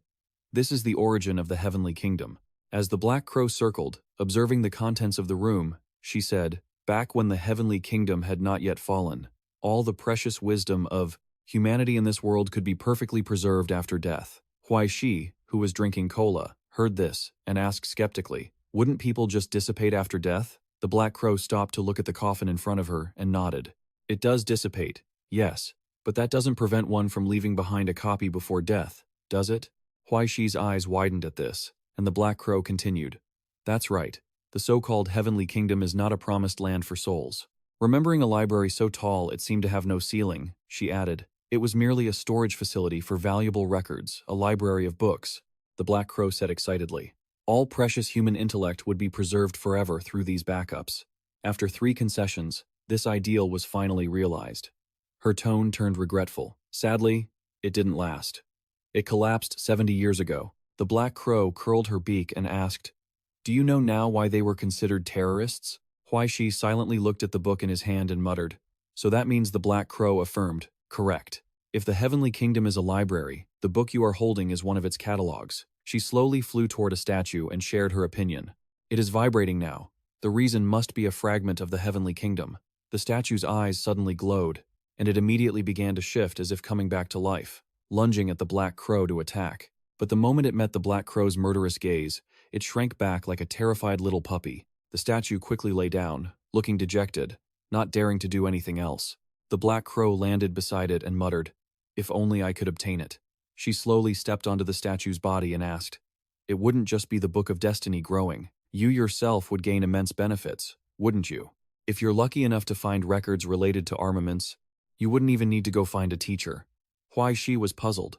"This is the origin of the Heavenly Kingdom." As the Black Crow circled, observing the contents of the room, she said, "Back when the Heavenly Kingdom had not yet fallen, all the precious wisdom of humanity in this world could be perfectly preserved after death." Huai Shi, who was drinking cola, heard this and asked skeptically, "Wouldn't people just dissipate after death?" The Black Crow stopped to look at the coffin in front of her and nodded. "It does dissipate, yes, but that doesn't prevent one from leaving behind a copy before death, does it?" Huai Shi's eyes widened at this, and the Black Crow continued, "That's right. The so-called Heavenly Kingdom is not a promised land for souls." Remembering a library so tall it seemed to have no ceiling, she added, "It was merely a storage facility for valuable records, a library of books," the Black Crow said excitedly. All precious human intellect would be preserved forever through these backups. After 3 concessions, this ideal was finally realized. Her tone turned regretful. Sadly, it didn't last. It collapsed 70 years ago. The Black Crow curled her beak and asked, "Do you know now why they were considered terrorists?" Huai Shi silently looked at the book in his hand and muttered, "So that means," the Black Crow affirmed, "correct. If the Heavenly Kingdom is a library, the book you are holding is one of its catalogs." She slowly flew toward a statue and shared her opinion. "It is vibrating now. The reason must be a fragment of the Heavenly Kingdom." The statue's eyes suddenly glowed, and it immediately began to shift as if coming back to life, lunging at the Black Crow to attack. But the moment it met the Black Crow's murderous gaze, it shrank back like a terrified little puppy. The statue quickly lay down, looking dejected, not daring to do anything else. The Black Crow landed beside it and muttered, "If only I could obtain it." She slowly stepped onto the statue's body and asked, "It wouldn't just be the Book of Destiny growing. You yourself would gain immense benefits, wouldn't you? If you're lucky enough to find records related to armaments, you wouldn't even need to go find a teacher." Huai Shi was puzzled.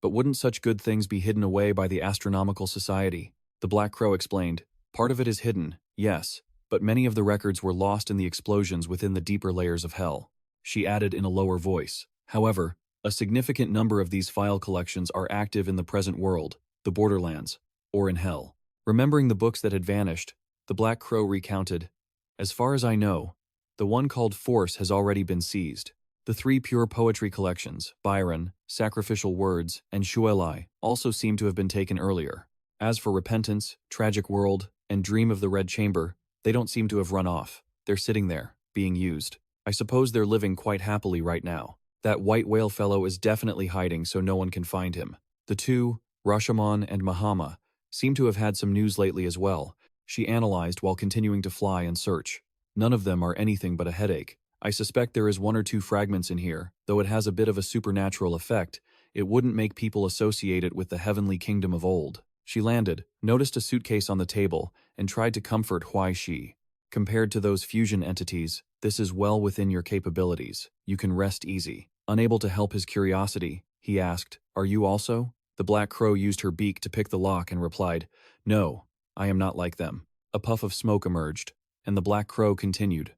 "But wouldn't such good things be hidden away by the Astronomical Society?" The Black Crow explained, "Part of it is hidden, yes, but many of the records were lost in the explosions within the deeper layers of Hell." She added in a lower voice, "However, a significant number of these file collections are active in the present world, the borderlands, or in Hell." Remembering the books that had vanished, the Black Crow recounted, "As far as I know, the one called Force has already been seized. The 3 pure poetry collections, Byron, Sacrificial Words, and Shuelai, also seem to have been taken earlier. As for Repentance, Tragic World, and Dream of the Red Chamber, they don't seem to have run off. They're sitting there, being used. I suppose they're living quite happily right now. That white whale fellow is definitely hiding so no one can find him. The 2, Rashomon and Mahama, seem to have had some news lately as well," she analyzed while continuing to fly and search. "None of them are anything but a headache. I suspect there is 1 or 2 fragments in here, though it has a bit of a supernatural effect. It wouldn't make people associate it with the Heavenly Kingdom of old." She landed, noticed a suitcase on the table, and tried to comfort Huai Shi. "Compared to those fusion entities, this is well within your capabilities. You can rest easy." Unable to help his curiosity, he asked, "Are you also?" The Black Crow used her beak to pick the lock and replied, "No, I am not like them." A puff of smoke emerged, and the Black Crow continued,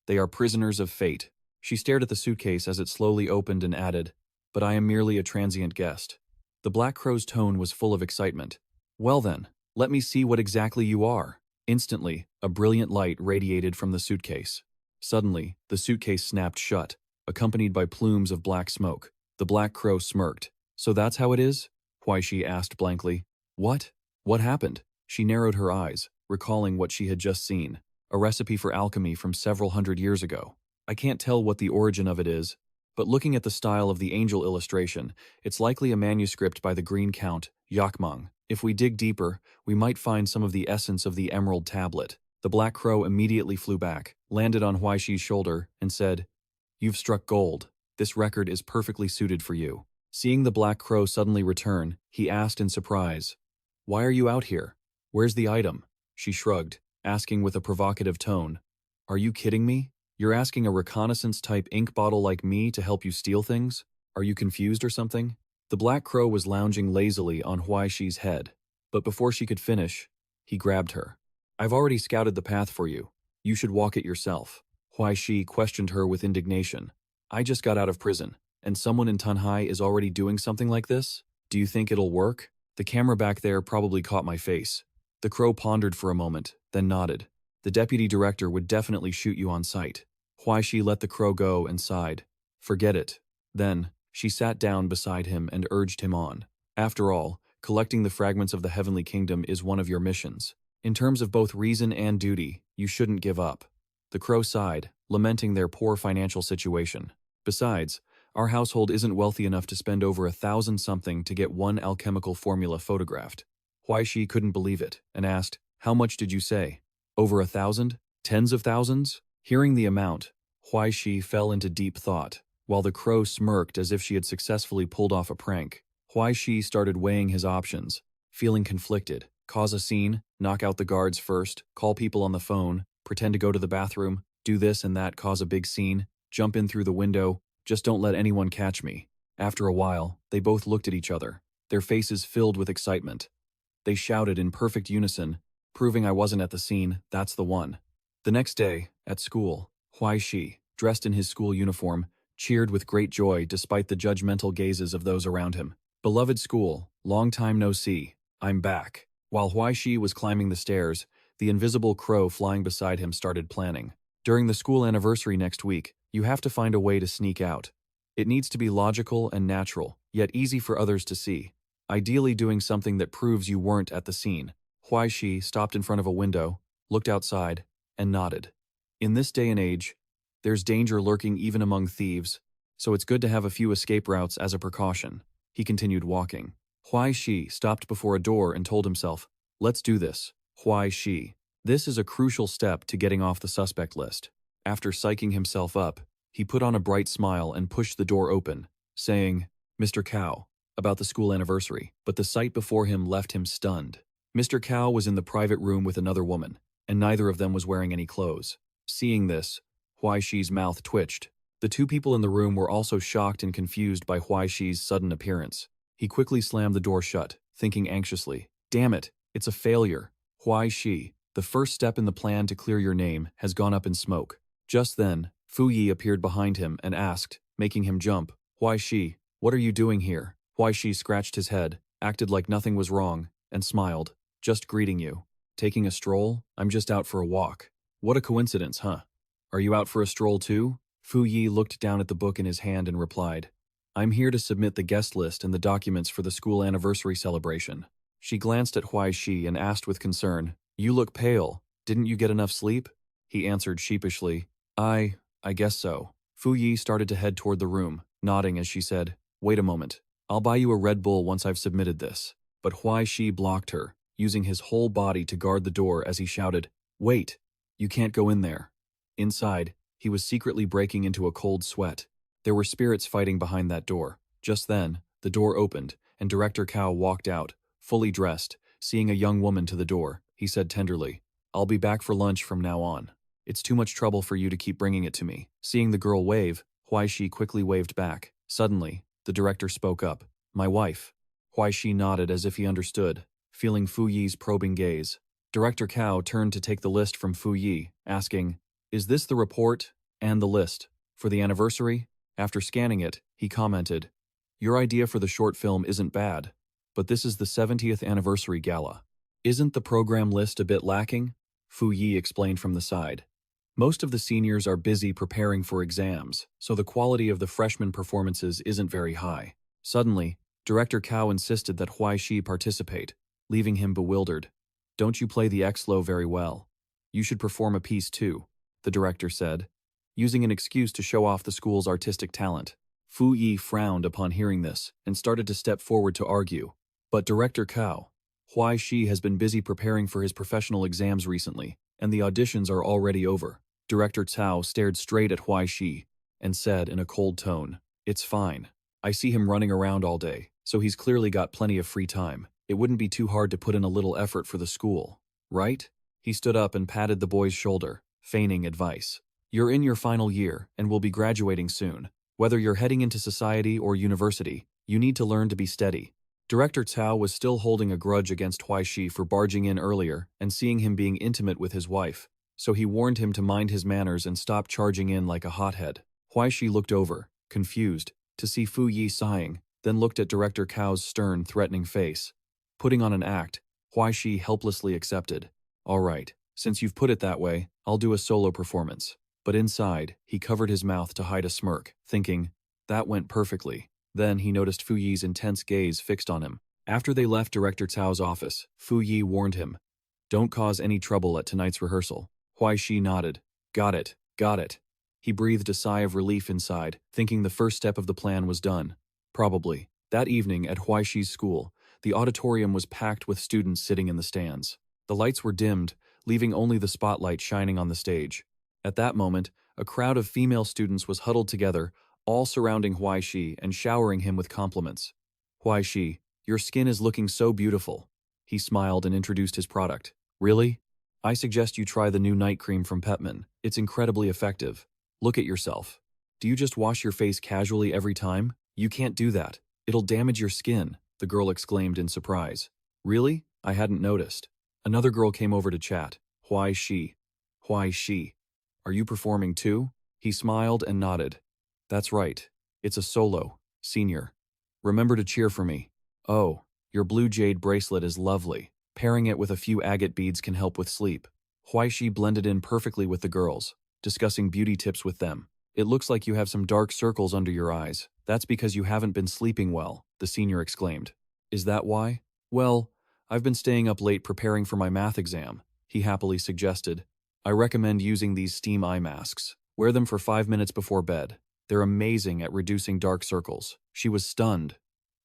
"They are prisoners of fate." She stared at the suitcase as it slowly opened and added, "But I am merely a transient guest." The Black Crow's tone was full of excitement. "Well then, let me see what exactly you are." Instantly, A brilliant light radiated from the suitcase. Suddenly, the suitcase snapped shut, accompanied by plumes of black smoke. The Black Crow smirked. "So that's how it is?" Huai Shi asked blankly. "What? What happened?" She narrowed her eyes, recalling what she had just seen. A recipe for alchemy from several hundred years ago. "I can't tell what the origin of it is, but looking at the style of the angel illustration, it's likely a manuscript by the Green Count, Yakmang. If we dig deeper, we might find some of the essence of the Emerald Tablet." The Black Crow immediately flew back, landed on Huai Shi's shoulder, and said, "You've struck gold. This record is perfectly suited for you." Seeing the Black Crow suddenly return, he asked in surprise, "Why are you out here? Where's the item?" She shrugged, asking with a provocative tone, "Are you kidding me? You're asking a reconnaissance-type ink bottle like me to help you steal things? Are you confused or something?" The Black Crow was lounging lazily on Huai Shi's head, but before she could finish, he grabbed her. "I've already scouted the path for you. You should walk it yourself." Huai Shi questioned her with indignation. "I just got out of prison, and someone in Tunhai is already doing something like this? Do you think it'll work?" The camera back there probably caught my face. The Crow pondered for a moment, then nodded. "The deputy director would definitely shoot you on sight." Huai Shi let the Crow go and sighed. "Forget it." Then, she sat down beside him and urged him on. "After all, collecting the fragments of the Heavenly Kingdom is one of your missions. In terms of both reason and duty, you shouldn't give up." The Crow sighed, lamenting their poor financial situation. "Besides, our household isn't wealthy enough to spend over 1,000-something to get one alchemical formula photographed." Huai Shi couldn't believe it, and asked, "How much did you say? Over 1,000? Tens of thousands?" Hearing the amount, Huai Shi fell into deep thought, while the Crow smirked as if she had successfully pulled off a prank. Huai Shi started weighing his options, feeling conflicted. Cause a scene, knock out the guards first, call people on the phone, pretend to go to the bathroom, do this and that, cause a big scene, jump in through the window, just don't let anyone catch me. After a while, they both looked at each other, their faces filled with excitement. They shouted in perfect unison, proving I wasn't at the scene, "That's the one." The next day, at school, Huai Shi, dressed in his school uniform, cheered with great joy despite the judgmental gazes of those around him. "Beloved school, long time no see, I'm back." While Huai Shi was climbing the stairs, the invisible Crow flying beside him started planning. "During the school anniversary next week, you have to find a way to sneak out. It needs to be logical and natural, yet easy for others to see. Ideally doing something that proves you weren't at the scene." Huai Shi stopped in front of a window, looked outside, and nodded. "In this day and age, there's danger lurking even among thieves, so it's good to have a few escape routes as a precaution." He continued walking. Huai Shi stopped before a door and told himself, "Let's do this." Huai Shi. This is a crucial step to getting off the suspect list. After psyching himself up, he put on a bright smile and pushed the door open, saying, "Mr. Cao," about the school anniversary, but the sight before him left him stunned. Mr. Cao was in the private room with another woman, and neither of them was wearing any clothes. Seeing this, Huai Shi's mouth twitched. The two people in the room were also shocked and confused by Huai Shi's sudden appearance. He quickly slammed the door shut, thinking anxiously, "Damn it, it's a failure. Huai Shi, the first step in the plan to clear your name has gone up in smoke." Just then, Fu Yi appeared behind him and asked, making him jump, "Huai Shi, what are you doing here?" Huai Shi scratched his head, acted like nothing was wrong, and smiled. "Just greeting you. Taking a stroll? I'm just out for a walk." "What a coincidence, huh? Are you out for a stroll too?" Fu Yi looked down at the book in his hand and replied, "I'm here to submit the guest list and the documents for the school anniversary celebration." She glanced at Huai Shi and asked with concern, "You look pale. Didn't you get enough sleep?" He answered sheepishly, I guess so." Fu Yi started to head toward the room, nodding as she said, "Wait a moment. I'll buy you a Red Bull once I've submitted this." But Huai Shi blocked her, using his whole body to guard the door as he shouted, "Wait! You can't go in there." Inside, he was secretly breaking into a cold sweat. There were spirits fighting behind that door. Just then, the door opened, and Director Cao walked out, fully dressed. Seeing a young woman to the door, he said tenderly, "I'll be back for lunch from now on. It's too much trouble for you to keep bringing it to me." Seeing the girl wave, Huai Shi quickly waved back. Suddenly, the director spoke up, "My wife." Huai Shi nodded as if he understood, feeling Fu Yi's probing gaze. Director Cao turned to take the list from Fu Yi, asking, "Is this the report and the list for the anniversary?" After scanning it, he commented, "Your idea for the short film isn't bad, but this is the 70th anniversary gala. Isn't the program list a bit lacking?" Fu Yi explained from the side. Most of the seniors are busy preparing for exams, so the quality of the freshman performances isn't very high. Suddenly, Director Cao insisted that Huai Shi participate, leaving him bewildered. Don't you play the Xlo very well? You should perform a piece too, the director said, using an excuse to show off the school's artistic talent. Fu Yi frowned upon hearing this and started to step forward to argue. But Director Cao, Huai Shi has been busy preparing for his professional exams recently, and the auditions are already over. Director Cao stared straight at Huai Shi and said in a cold tone, "It's fine. I see him running around all day, so he's clearly got plenty of free time. It wouldn't be too hard to put in a little effort for the school, right?" He stood up and patted the boy's shoulder, feigning advice. "You're in your final year and will be graduating soon. Whether you're heading into society or university, you need to learn to be steady." Director Cao was still holding a grudge against Huai Shi for barging in earlier and seeing him being intimate with his wife, so he warned him to mind his manners and stop charging in like a hothead. Huai Shi looked over, confused, to see Fu Yi sighing, then looked at Director Cao's stern, threatening face. Putting on an act, Huai Shi helplessly accepted. "All right, since you've put it that way, I'll do a solo performance." But inside, he covered his mouth to hide a smirk, thinking, that went perfectly. Then he noticed Fu Yi's intense gaze fixed on him. After they left Director Cao's office, Fu Yi warned him, "Don't cause any trouble at tonight's rehearsal." Huai Shi nodded. Got it, got it." He breathed a sigh of relief inside, thinking the first step of the plan was done. Probably. That evening at Huai Shi's school, the auditorium was packed with students sitting in the stands. The lights were dimmed, leaving only the spotlight shining on the stage. At that moment, a crowd of female students was huddled together, all surrounding Huai Shi and showering him with compliments. "Huai Shi, your skin is looking so beautiful." He smiled and introduced his product. "Really? I suggest you try the new night cream from Pepman. It's incredibly effective. Look at yourself. Do you just wash your face casually every time? You can't do that. It'll damage your skin," the girl exclaimed in surprise. "Really? I hadn't noticed." Another girl came over to chat. "Huai Shi. Huai Shi. Are you performing too?" He smiled and nodded. "That's right. It's a solo, senior. Remember to cheer for me. Oh, your blue jade bracelet is lovely. Pairing it with a few agate beads can help with sleep." Huai Shi blended in perfectly with the girls, discussing beauty tips with them. "It looks like you have some dark circles under your eyes. That's because you haven't been sleeping well," the senior exclaimed. "Is that why?" "Well, I've been staying up late preparing for my math exam," he happily suggested. "I recommend using these steam eye masks. Wear them for 5 minutes before bed. They're amazing at reducing dark circles." She was stunned.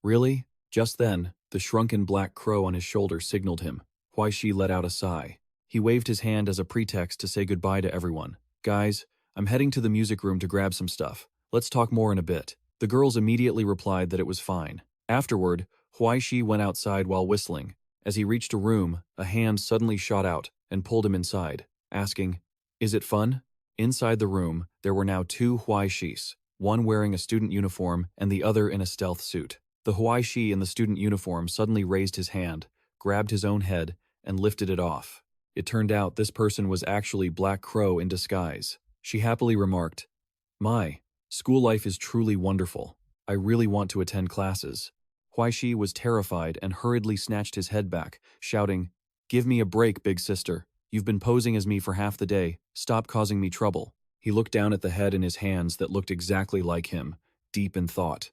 "Really?" Just then, the shrunken black crow on his shoulder signaled him. Huai Shi let out a sigh. He waved his hand as a pretext to say goodbye to everyone. "Guys, I'm heading to the music room to grab some stuff. Let's talk more in a bit." The girls immediately replied that it was fine. Afterward, Huai Shi went outside while whistling. As he reached a room, a hand suddenly shot out and pulled him inside, asking, "Is it fun?" Inside the room, there were now two Huai Shis, one wearing a student uniform and the other in a stealth suit. The Huai Shi in the student uniform suddenly raised his hand, grabbed his own head, and lifted it off. It turned out this person was actually Black Crow in disguise. She happily remarked, "My, school life is truly wonderful. I really want to attend classes." Huai Shi was terrified and hurriedly snatched his head back, shouting, "Give me a break, big sister. You've been posing as me for half the day. Stop causing me trouble." He looked down at the head in his hands that looked exactly like him, deep in thought.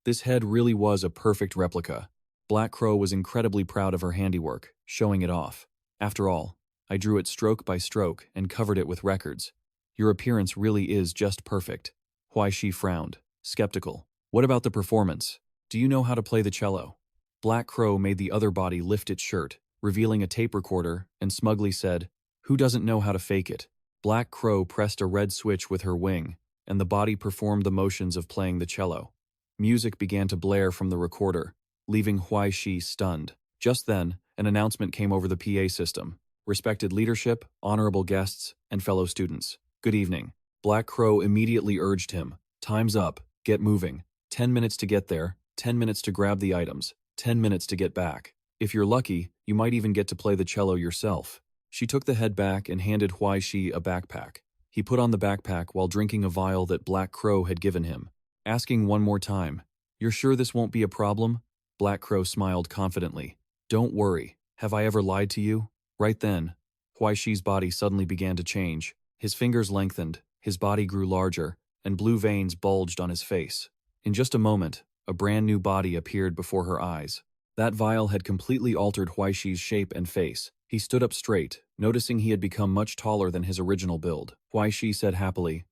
This head really was a perfect replica. Black Crow was incredibly proud of her handiwork, showing it off. "After all, I drew it stroke by stroke and covered it with records. Your appearance really is just perfect." Huai Shi frowned, skeptical. "What about the performance? Do you know how to play the cello?" Black Crow made the other body lift its shirt, revealing a tape recorder, and smugly said, "Who doesn't know how to fake it?" Black Crow pressed a red switch with her wing, and the body performed the motions of playing the cello. Music began to blare from the recorder, leaving Huai Shi stunned. Just then, an announcement came over the PA system. "Respected leadership, honorable guests, and fellow students, good evening." Black Crow immediately urged him, "Time's up, get moving. 10 minutes to get there, 10 minutes to grab the items, 10 minutes to get back. If you're lucky, you might even get to play the cello yourself." She took the head back and handed Huai Shi a backpack. He put on the backpack while drinking a vial that Black Crow had given him. Asking one more time, "You're sure this won't be a problem?" Black Crow smiled confidently. "Don't worry. Have I ever lied to you?" Right then, Huai Shi's body suddenly began to change. His fingers lengthened, his body grew larger, and blue veins bulged on his face. In just a moment, a brand new body appeared before her eyes. That vial had completely altered Huai Shi's shape and face. He stood up straight, noticing he had become much taller than his original build. Huai Shi said happily,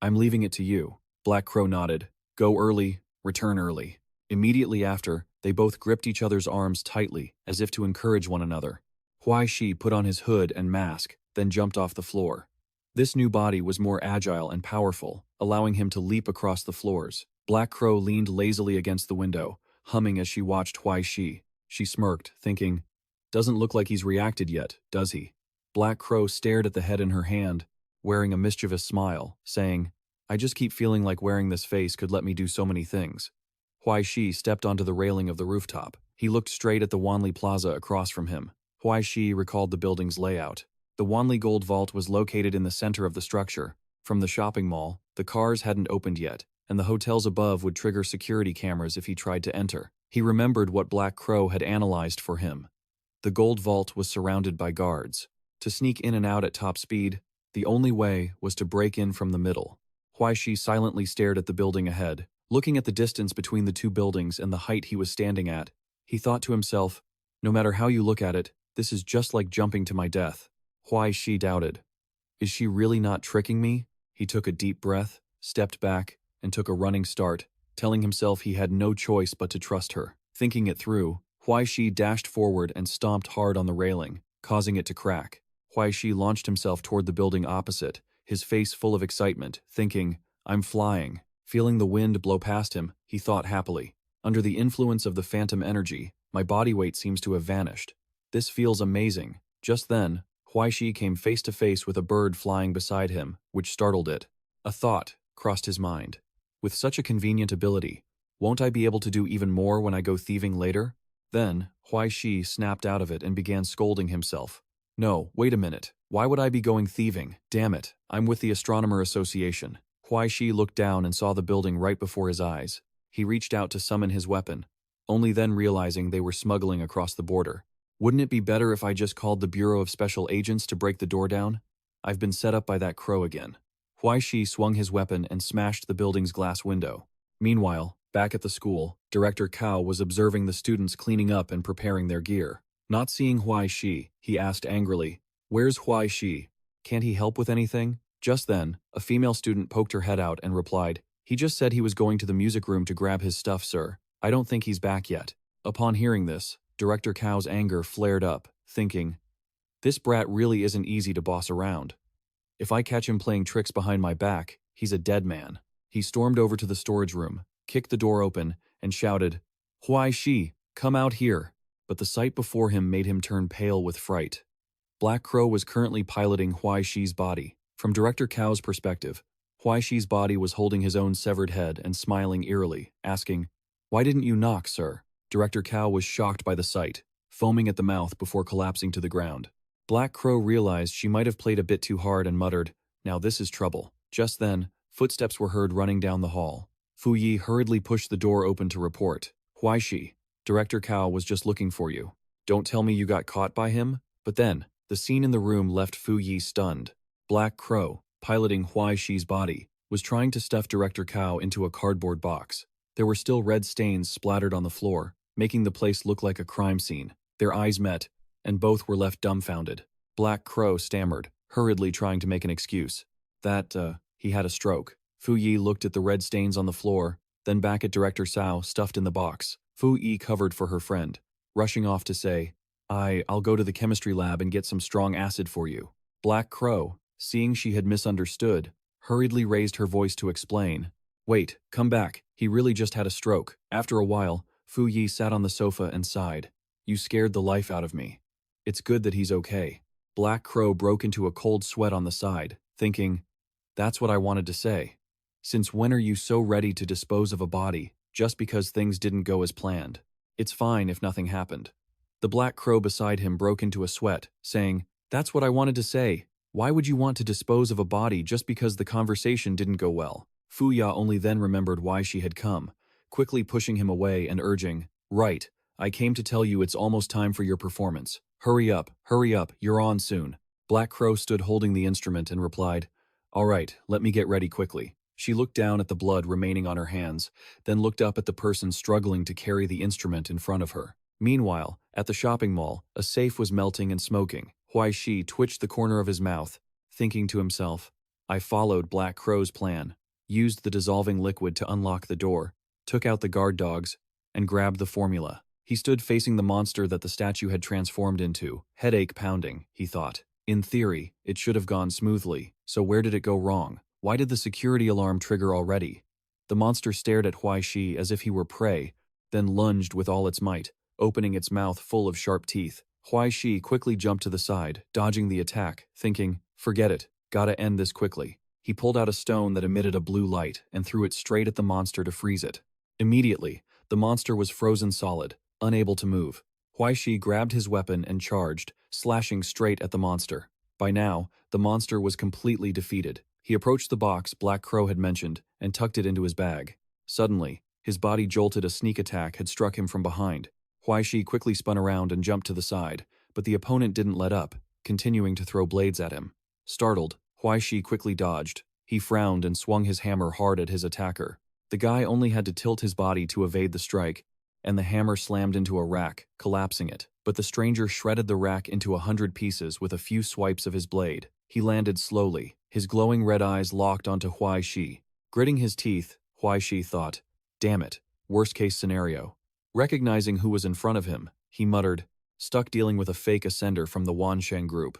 "I'm leaving it to you." Black Crow nodded. "Go early, return early." Immediately after, they both gripped each other's arms tightly, as if to encourage one another. Huai Shi put on his hood and mask, then jumped off the floor. This new body was more agile and powerful, allowing him to leap across the floors. Black Crow leaned lazily against the window, humming as she watched Huai Shi. She smirked, thinking, "Doesn't look like he's reacted yet, does he?" Black Crow stared at the head in her hand, wearing a mischievous smile, saying, "I just keep feeling like wearing this face could let me do so many things." Huai Shi stepped onto the railing of the rooftop. He looked straight at the Wanli Plaza across from him. Huai Shi recalled the building's layout. The Wanli Gold Vault was located in the center of the structure. From the shopping mall, the cars hadn't opened yet, and the hotels above would trigger security cameras if he tried to enter. He remembered what Black Crow had analyzed for him. The Gold Vault was surrounded by guards. To sneak in and out at top speed, the only way was to break in from the middle. Huai Shi silently stared at the building ahead. Looking at the distance between the two buildings and the height he was standing at, he thought to himself, "No matter how you look at it, this is just like jumping to my death." Huai Shi doubted. "Is she really not tricking me?" He took a deep breath, stepped back, and took a running start, telling himself he had no choice but to trust her. Thinking it through, Huai Shi dashed forward and stomped hard on the railing, causing it to crack. Huai Shi launched himself toward the building opposite, his face full of excitement, thinking, "I'm flying." Feeling the wind blow past him, he thought happily, "Under the influence of the phantom energy, my body weight seems to have vanished. This feels amazing." Just then, Huai Shi came face to face with a bird flying beside him, which startled it. A thought crossed his mind. With such a convenient ability, won't I be able to do even more when I go thieving later? Then, Huai Shi snapped out of it and began scolding himself. "No, wait a minute. Why would I be going thieving? Damn it, I'm with the Astronomer Association." Huai Shi looked down and saw the building right before his eyes. He reached out to summon his weapon, only then realizing they were smuggling across the border. "Wouldn't it be better if I just called the Bureau of Special Agents to break the door down? I've been set up by that crow again." Huai Shi swung his weapon and smashed the building's glass window. Meanwhile, back at the school, Director Cao was observing the students cleaning up and preparing their gear. Not seeing Huai Shi, he asked angrily, "Where's Huai Shi? Can't he help with anything?" Just then, a female student poked her head out and replied, "He just said he was going to the music room to grab his stuff, sir. I don't think he's back yet." Upon hearing this, Director Cao's anger flared up, thinking, "This brat really isn't easy to boss around. If I catch him playing tricks behind my back, he's a dead man." He stormed over to the storage room, kicked the door open, and shouted, "Huai Shi, come out here." But the sight before him made him turn pale with fright. Black Crow was currently piloting Huai Shi's body. From Director Cao's perspective, Huai Shi's body was holding his own severed head and smiling eerily, asking, "Why didn't you knock, sir?" Director Cao was shocked by the sight, foaming at the mouth before collapsing to the ground. Black Crow realized she might have played a bit too hard and muttered, "Now this is trouble." Just then, footsteps were heard running down the hall. Fu Yi hurriedly pushed the door open to report, "Huai Shi, Director Cao was just looking for you. Don't tell me you got caught by him?" But then, the scene in the room left Fu Yi stunned. Black Crow, piloting Huai Shi's body, was trying to stuff Director Cao into a cardboard box. There were still red stains splattered on the floor, making the place look like a crime scene. Their eyes met, and both were left dumbfounded. Black Crow stammered, hurriedly trying to make an excuse. He had a stroke. Fu Yi looked at the red stains on the floor, then back at Director Cao stuffed in the box. Fu Yi covered for her friend, rushing off to say, I'll go to the chemistry lab and get some strong acid for you." Black Crow, seeing she had misunderstood, hurriedly raised her voice to explain. "Wait, come back, he really just had a stroke." After a while, Fu Yi sat on the sofa and sighed. "You scared the life out of me. It's good that he's okay." Black Crow broke into a cold sweat on the side, thinking, "That's what I wanted to say. Since when are you so ready to dispose of a body just because things didn't go as planned? It's fine if nothing happened." The Black Crow beside him broke into a sweat, saying, "That's what I wanted to say. Why would you want to dispose of a body just because the conversation didn't go well?" Fu Ya only then remembered why she had come, quickly pushing him away and urging, "Right, I came to tell you it's almost time for your performance. Hurry up, you're on soon." Black Crow stood holding the instrument and replied, "All right, let me get ready quickly." She looked down at the blood remaining on her hands, then looked up at the person struggling to carry the instrument in front of her. Meanwhile, at the shopping mall, a safe was melting and smoking. Huai Shi twitched the corner of his mouth, thinking to himself, I followed Black Crow's plan, used the dissolving liquid to unlock the door, took out the guard dogs, and grabbed the formula. He stood facing the monster that the statue had transformed into, headache pounding, he thought. In theory, it should have gone smoothly, so where did it go wrong? Why did the security alarm trigger already? The monster stared at Huai Shi as if he were prey, then lunged with all its might, opening its mouth full of sharp teeth. Huai Shi quickly jumped to the side, dodging the attack, thinking, forget it, gotta end this quickly. He pulled out a stone that emitted a blue light and threw it straight at the monster to freeze it. Immediately, the monster was frozen solid, unable to move. Huai Shi grabbed his weapon and charged, slashing straight at the monster. By now, the monster was completely defeated. He approached the box Black Crow had mentioned and tucked it into his bag. Suddenly, his body jolted. A sneak attack had struck him from behind. Huai Shi quickly spun around and jumped to the side, but the opponent didn't let up, continuing to throw blades at him. Startled, Huai Shi quickly dodged. He frowned and swung his hammer hard at his attacker. The guy only had to tilt his body to evade the strike, and the hammer slammed into a rack, collapsing it. But the stranger shredded the rack into 100 pieces with a few swipes of his blade. He landed slowly, his glowing red eyes locked onto Huai Shi. Gritting his teeth, Huai Shi thought, damn it, worst-case scenario. Recognizing who was in front of him, he muttered, stuck dealing with a fake ascender from the Wansheng group.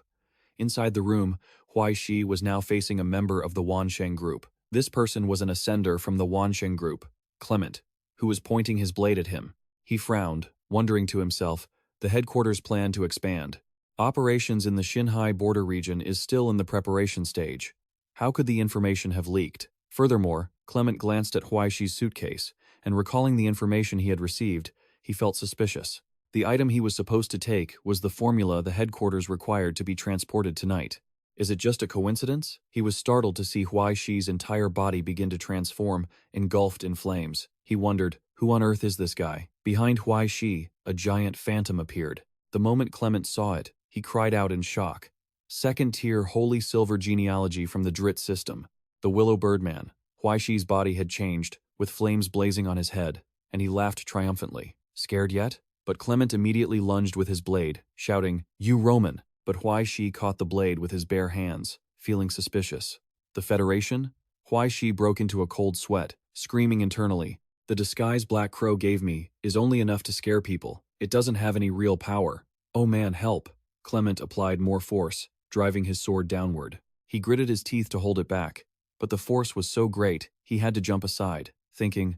Inside the room, Huai Shi was now facing a member of the Wansheng group. This person was an ascender from the Wansheng group, Clement, who was pointing his blade at him. He frowned, wondering to himself, the headquarters plan to expand. Operations in the Xinhai border region is still in the preparation stage. How could the information have leaked? Furthermore, Clement glanced at Huai Shi's suitcase, and recalling the information he had received, he felt suspicious. The item he was supposed to take was the formula the headquarters required to be transported tonight. Is it just a coincidence? He was startled to see Huai Shi's entire body begin to transform, engulfed in flames. He wondered, who on earth is this guy? Behind Huai Shi, a giant phantom appeared. The moment Clement saw it, he cried out in shock. Second-tier holy silver genealogy from the Drit system. The Willow Birdman. Huai Shi's body had changed, with flames blazing on his head, and he laughed triumphantly. Scared yet? But Clement immediately lunged with his blade, shouting, "You Roman!" But Huai Shi caught the blade with his bare hands, feeling suspicious. The Federation? Huai Shi broke into a cold sweat, screaming internally, "The disguise Black Crow gave me is only enough to scare people. It doesn't have any real power. Oh man, help!" Clement applied more force, driving his sword downward. He gritted his teeth to hold it back, but the force was so great, he had to jump aside, thinking,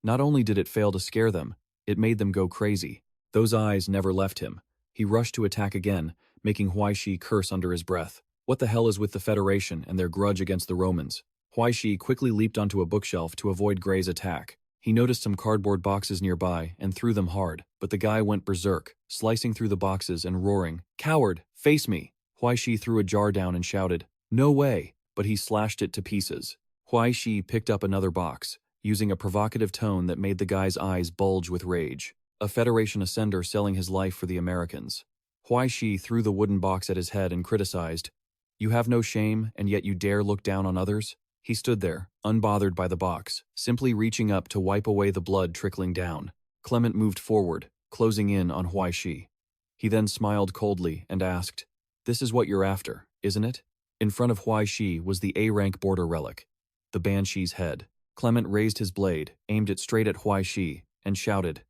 not only did it fail to scare them, it made them go crazy. Those eyes never left him. He rushed to attack again, making Huai Shi curse under his breath. What the hell is with the Federation and their grudge against the Romans? Huai Shi quickly leaped onto a bookshelf to avoid Gray's attack. He noticed some cardboard boxes nearby and threw them hard, but the guy went berserk, slicing through the boxes and roaring, "Coward, face me!" Huai Shi threw a jar down and shouted, "No way!" but he slashed it to pieces. Huai Shi picked up another box, using a provocative tone that made the guy's eyes bulge with rage. A Federation ascender selling his life for the Americans. Huai Shi threw the wooden box at his head and criticized, "You have no shame, and yet you dare look down on others?" He stood there, unbothered by the box, simply reaching up to wipe away the blood trickling down. Clement moved forward, closing in on Huai Shi. He then smiled coldly and asked, "This is what you're after, isn't it?" In front of Huai Shi was the A-rank border relic, the Banshee's head. Clement raised his blade, aimed it straight at Huai Shi, and shouted,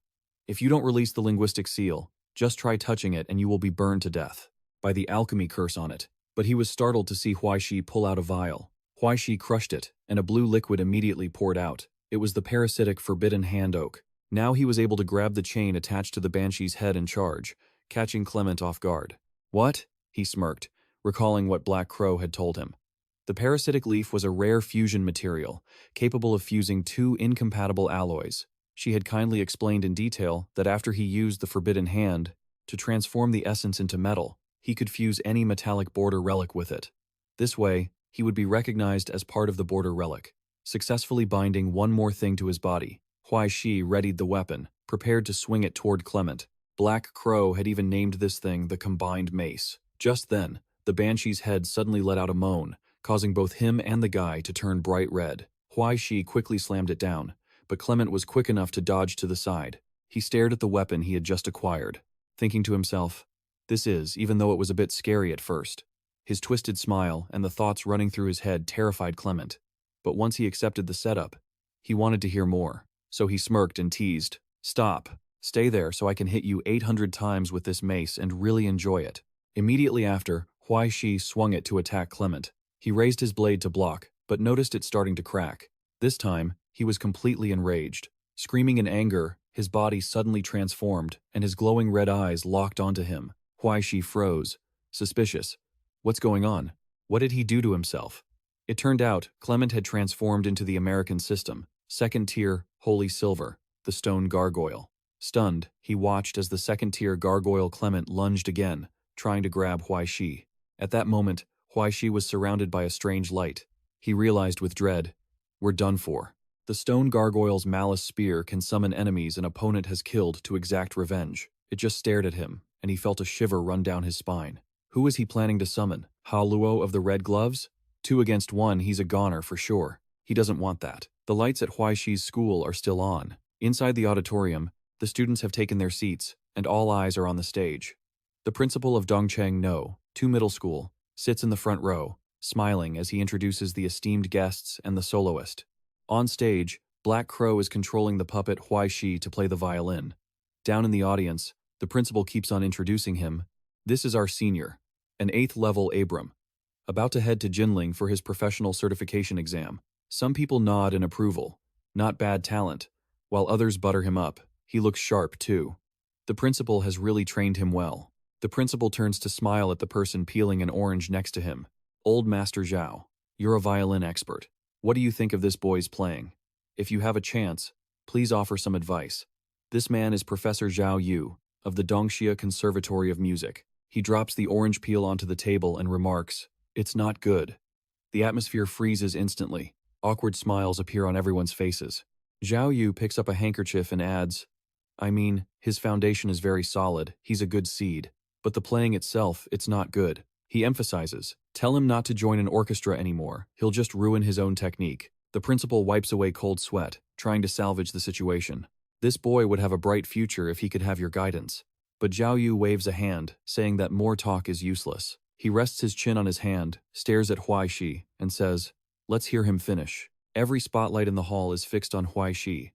"If you don't release the linguistic seal, just try touching it and you will be burned to death by the alchemy curse on it." But he was startled to see Huai Shi pull out a vial. Huai Shi crushed it, and a blue liquid immediately poured out. It was the parasitic forbidden hand oak. Now he was able to grab the chain attached to the Banshee's head and charge, catching Clement off guard. "What?" he smirked, recalling what Black Crow had told him. The parasitic leaf was a rare fusion material, capable of fusing two incompatible alloys. She had kindly explained in detail that after he used the forbidden hand to transform the essence into metal, he could fuse any metallic border relic with it. This way, he would be recognized as part of the border relic, successfully binding one more thing to his body. Huai Shi readied the weapon, prepared to swing it toward Clement. Black Crow had even named this thing the Combined Mace. Just then, The banshee's head suddenly let out a moan, causing both him and the guy to turn bright red. Huai Shi quickly slammed it down, but Clement was quick enough to dodge to the side. He stared at the weapon he had just acquired, thinking to himself, this is, even though it was a bit scary at first. His twisted smile and the thoughts running through his head terrified Clement. But once he accepted the setup, he wanted to hear more. So he smirked and teased, stop, stay there so I can hit you 800 times with this mace and really enjoy it. Immediately after, Huai Shi swung it to attack Clement. He raised his blade to block, but noticed it starting to crack. This time, he was completely enraged. Screaming in anger, his body suddenly transformed, and his glowing red eyes locked onto him. Huai Shi froze, suspicious. What's going on? What did he do to himself? It turned out, Clement had transformed into the American system, second tier, holy silver, the stone gargoyle. Stunned, he watched as the second tier gargoyle Clement lunged again, trying to grab Huai Shi. At that moment, Huai Shi was surrounded by a strange light. He realized with dread, we're done for. The stone gargoyle's malice spear can summon enemies an opponent has killed to exact revenge. It just stared at him, and he felt a shiver run down his spine. Who was he planning to summon? Ha Luo of the red gloves? 2 against 1, he's a goner for sure. He doesn't want that. The lights at Huai Shi's school are still on. Inside the auditorium, the students have taken their seats, and all eyes are on the stage. The principal of Dongcheng No, 2 middle school, sits in the front row, smiling as he introduces the esteemed guests and the soloist. On stage, Black Crow is controlling the puppet Huai Shi to play the violin. Down in the audience, the principal keeps on introducing him. This is our senior, an 8th level Abram, about to head to Jinling for his professional certification exam. Some people nod in approval. Not bad talent. While others butter him up, he looks sharp too. The principal has really trained him well. The principal turns to smile at the person peeling an orange next to him. Old Master Zhao, you're a violin expert. What do you think of this boy's playing? If you have a chance, please offer some advice. This man is Professor Zhao Yu, of the Dongxia Conservatory of Music. He drops the orange peel onto the table and remarks, it's not good. The atmosphere freezes instantly. Awkward smiles appear on everyone's faces. Zhao Yu picks up a handkerchief and adds, I mean, his foundation is very solid, he's a good seed. But the playing itself, it's not good. He emphasizes, tell him not to join an orchestra anymore, he'll just ruin his own technique. The principal wipes away cold sweat, trying to salvage the situation. This boy would have a bright future if he could have your guidance. But Zhao Yu waves a hand, saying that more talk is useless. He rests his chin on his hand, stares at Huai Shi, and says, let's hear him finish. Every spotlight in the hall is fixed on Huai Shi.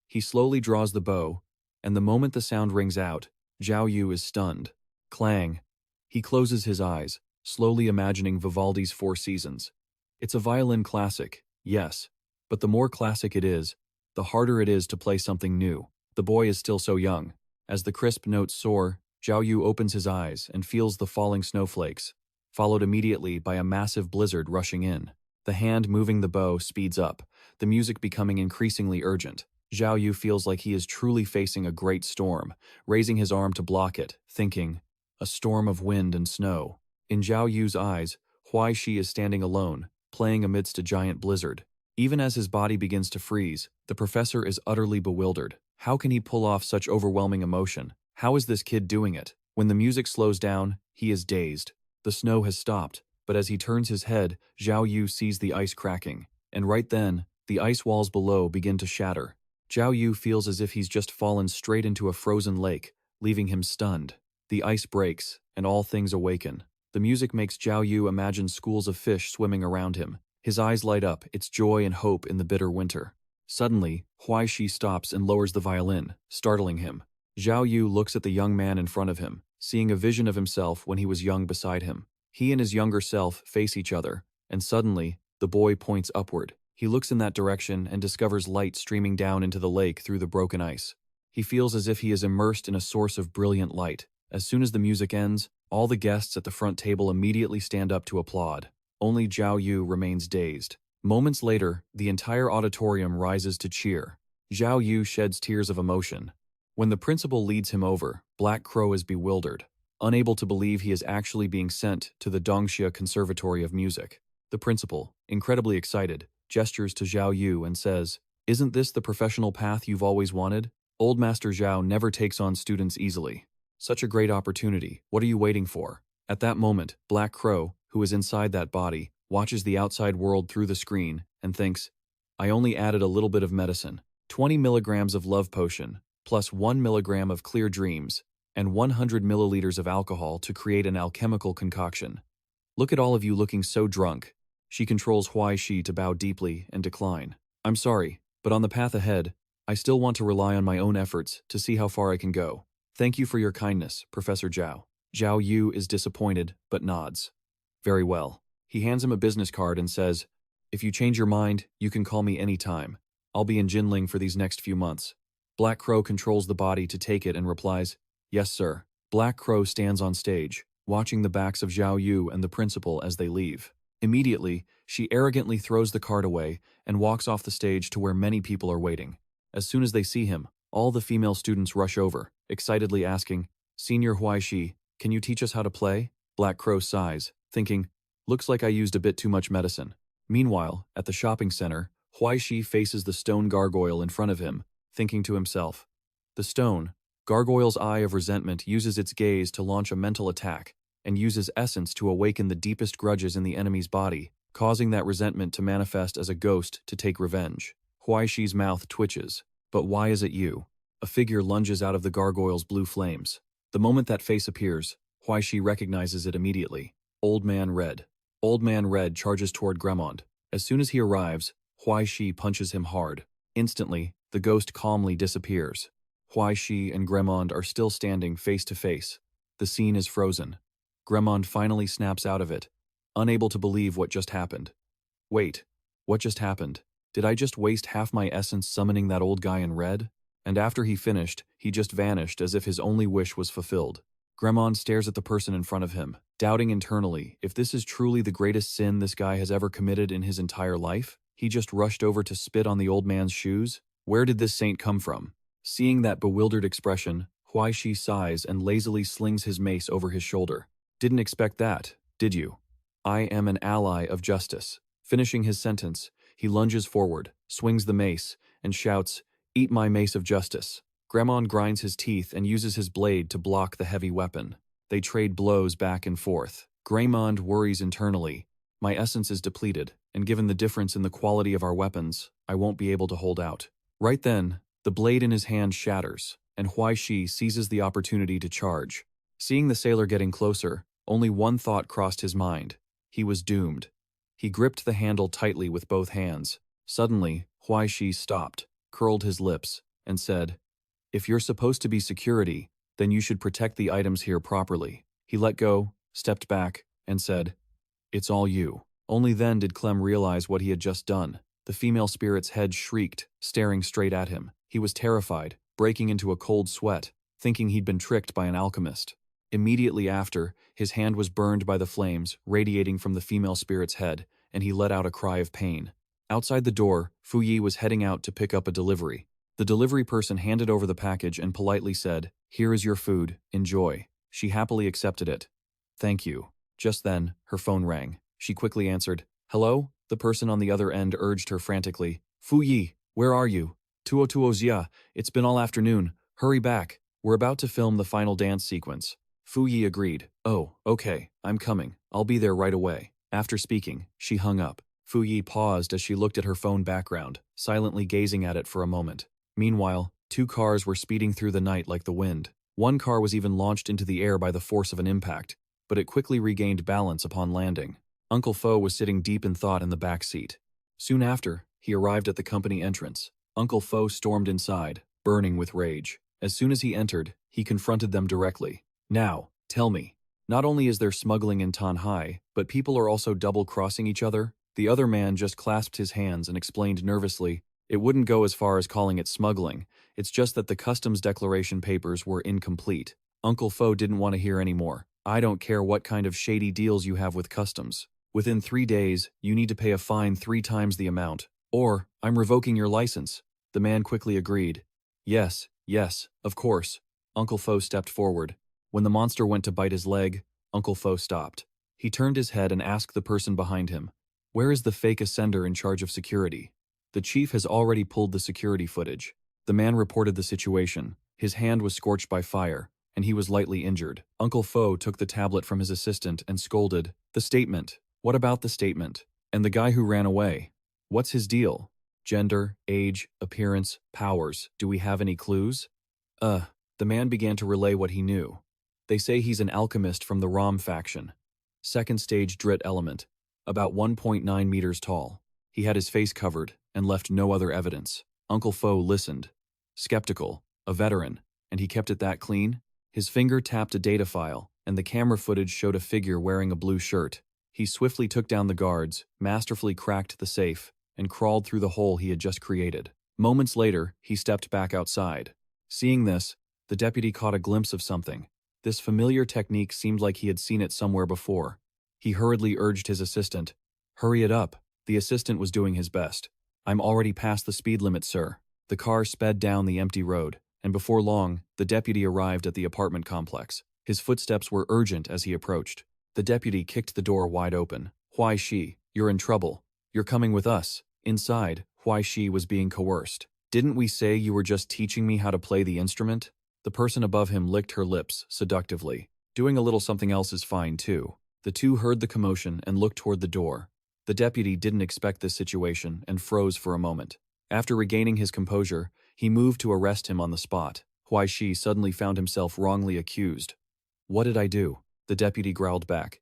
He slowly draws the bow, and the moment the sound rings out, Zhao Yu is stunned. Clang. He closes his eyes, slowly imagining Vivaldi's Four Seasons. It's a violin classic, yes, but the more classic it is, the harder it is to play something new. The boy is still so young. As the crisp notes soar, Zhao Yu opens his eyes and feels the falling snowflakes, followed immediately by a massive blizzard rushing in. The hand moving the bow speeds up, the music becoming increasingly urgent. Zhao Yu feels like he is truly facing a great storm, raising his arm to block it, thinking, a storm of wind and snow. In Zhao Yu's eyes, Huai Shi is standing alone, playing amidst a giant blizzard. Even as his body begins to freeze, the professor is utterly bewildered. How can he pull off such overwhelming emotion? How is this kid doing it? When the music slows down, he is dazed. The snow has stopped, but as he turns his head, Zhao Yu sees the ice cracking. And right then, the ice walls below begin to shatter. Zhao Yu feels as if he's just fallen straight into a frozen lake, leaving him stunned. The ice breaks, and all things awaken. The music makes Zhao Yu imagine schools of fish swimming around him. His eyes light up, its joy and hope in the bitter winter. Suddenly, Huai Shi stops and lowers the violin, startling him. Zhao Yu looks at the young man in front of him, seeing a vision of himself when he was young beside him. He and his younger self face each other, and suddenly, the boy points upward. He looks in that direction and discovers light streaming down into the lake through the broken ice. He feels as if he is immersed in a source of brilliant light. As soon as the music ends, all the guests at the front table immediately stand up to applaud. Only Zhao Yu remains dazed. Moments later, the entire auditorium rises to cheer. Zhao Yu sheds tears of emotion. When the principal leads him over, Black Crow is bewildered, unable to believe he is actually being sent to the Dongxia Conservatory of Music. The principal, incredibly excited, gestures to Zhao Yu and says, isn't this the professional path you've always wanted? Old Master Zhao never takes on students easily. Such a great opportunity, what are you waiting for? At that moment, Black Crow, who is inside that body, watches the outside world through the screen and thinks, I only added a little bit of medicine, 20 milligrams of love potion, plus 1 milligram of clear dreams, and 100 milliliters of alcohol to create an alchemical concoction. Look at all of you looking so drunk. She controls Huai Shi to bow deeply and decline. I'm sorry, but on the path ahead, I still want to rely on my own efforts to see how far I can go. Thank you for your kindness, Professor Zhao. Zhao Yu is disappointed, but nods. Very well. He hands him a business card and says, if you change your mind, you can call me any time. I'll be in Jinling for these next few months. Black Crow controls the body to take it and replies, yes, sir. Black Crow stands on stage, watching the backs of Zhao Yu and the principal as they leave. Immediately, she arrogantly throws the card away and walks off the stage to where many people are waiting. As soon as they see him, all the female students rush over, excitedly asking, Senior Huai Shi, can you teach us how to play? Black Crow sighs, thinking, looks like I used a bit too much medicine. Meanwhile, at the shopping center, Huai Shi faces the stone gargoyle in front of him, thinking to himself. The stone, Gargoyle's eye of resentment, uses its gaze to launch a mental attack and uses essence to awaken the deepest grudges in the enemy's body, causing that resentment to manifest as a ghost to take revenge. Huai Shi's mouth twitches. But why is it you? A figure lunges out of the gargoyle's blue flames. The moment that face appears, Huai Shi recognizes it immediately. Old Man Red. Old Man Red charges toward Gremond. As soon as he arrives, Huai Shi punches him hard. Instantly, the ghost calmly disappears. Huai Shi and Gremond are still standing face to face. The scene is frozen. Gremond finally snaps out of it, unable to believe what just happened. Wait, what just happened? Did I just waste half my essence summoning that old guy in red? And after he finished, he just vanished as if his only wish was fulfilled. Gremond stares at the person in front of him, doubting internally if this is truly the greatest sin this guy has ever committed in his entire life. He just rushed over to spit on the old man's shoes. Where did this saint come from? Seeing that bewildered expression, Huai Shi sighs and lazily slings his mace over his shoulder. Didn't expect that, did you? I am an ally of justice. Finishing his sentence, he lunges forward, swings the mace, and shouts, Eat my mace of justice. Gremond grinds his teeth and uses his blade to block the heavy weapon. They trade blows back and forth. Gremond worries internally. My essence is depleted, and given the difference in the quality of our weapons, I won't be able to hold out. Right then, the blade in his hand shatters, and Huai Shi seizes the opportunity to charge. Seeing the sailor getting closer, only one thought crossed his mind. He was doomed. He gripped the handle tightly with both hands. Suddenly, Huai Shi stopped, curled his lips, and said, If you're supposed to be security, then you should protect the items here properly. He let go, stepped back, and said, It's all you. Only then did Clem realize what he had just done. The female spirit's head shrieked, staring straight at him. He was terrified, breaking into a cold sweat, thinking he'd been tricked by an alchemist. Immediately after, his hand was burned by the flames radiating from the female spirit's head, and he let out a cry of pain. Outside the door, Fu Yi was heading out to pick up a delivery. The delivery person handed over the package and politely said, Here is your food, enjoy. She happily accepted it. Thank you. Just then, her phone rang. She quickly answered, Hello? The person on the other end urged her frantically, Fu Yi, where are you? 202 Xia, it's been all afternoon. Hurry back. We're about to film the final dance sequence. Fu Yi agreed. Oh, okay, I'm coming. I'll be there right away. After speaking, she hung up. Fu Yi paused as she looked at her phone background, silently gazing at it for a moment. Meanwhile, 2 cars were speeding through the night like the wind. One car was even launched into the air by the force of an impact, but it quickly regained balance upon landing. Uncle Fo was sitting deep in thought in the back seat. Soon after, he arrived at the company entrance. Uncle Fo stormed inside, burning with rage. As soon as he entered, he confronted them directly. Now, tell me, not only is there smuggling in Tanhai, but people are also double-crossing each other? The other man just clasped his hands and explained nervously, It wouldn't go as far as calling it smuggling, it's just that the customs declaration papers were incomplete. Uncle Fo didn't want to hear any more. I don't care what kind of shady deals you have with customs. Within 3 days, you need to pay a fine 3 times the amount, or I'm revoking your license. The man quickly agreed. Yes, of course. Uncle Fo stepped forward. When the monster went to bite his leg, Uncle Fo stopped. He turned his head and asked the person behind him, Where is the fake ascender in charge of security? The chief has already pulled the security footage. The man reported the situation. His hand was scorched by fire, and he was lightly injured. Uncle Fo took the tablet from his assistant and scolded, "The statement. What about the statement? And the guy who ran away? What's his deal? Gender, age, appearance, powers. Do we have any clues?" The man began to relay what he knew. "They say he's an alchemist from the Rom faction. Second stage Drit element. About 1.9 meters tall. He had his face covered and left no other evidence." Uncle Fo listened. Skeptical, a veteran, and he kept it that clean? His finger tapped a data file, and the camera footage showed a figure wearing a blue shirt. He swiftly took down the guards, masterfully cracked the safe, and crawled through the hole he had just created. Moments later, he stepped back outside. Seeing this, the deputy caught a glimpse of something. This familiar technique seemed like he had seen it somewhere before. He hurriedly urged his assistant, "Hurry it up." The assistant was doing his best. "I'm already past the speed limit, sir." The car sped down the empty road, and before long, the deputy arrived at the apartment complex. His footsteps were urgent as he approached. The deputy kicked the door wide open. "Huai Shi, you're in trouble. You're coming with us." Inside, Huai Shi was being coerced. "Didn't we say you were just teaching me how to play the instrument?" The person above him licked her lips seductively. "Doing a little something else is fine, too." The two heard the commotion and looked toward the door. The deputy didn't expect this situation and froze for a moment. After regaining his composure, he moved to arrest him on the spot. Huai Shi suddenly found himself wrongly accused. "What did I do?" The deputy growled back.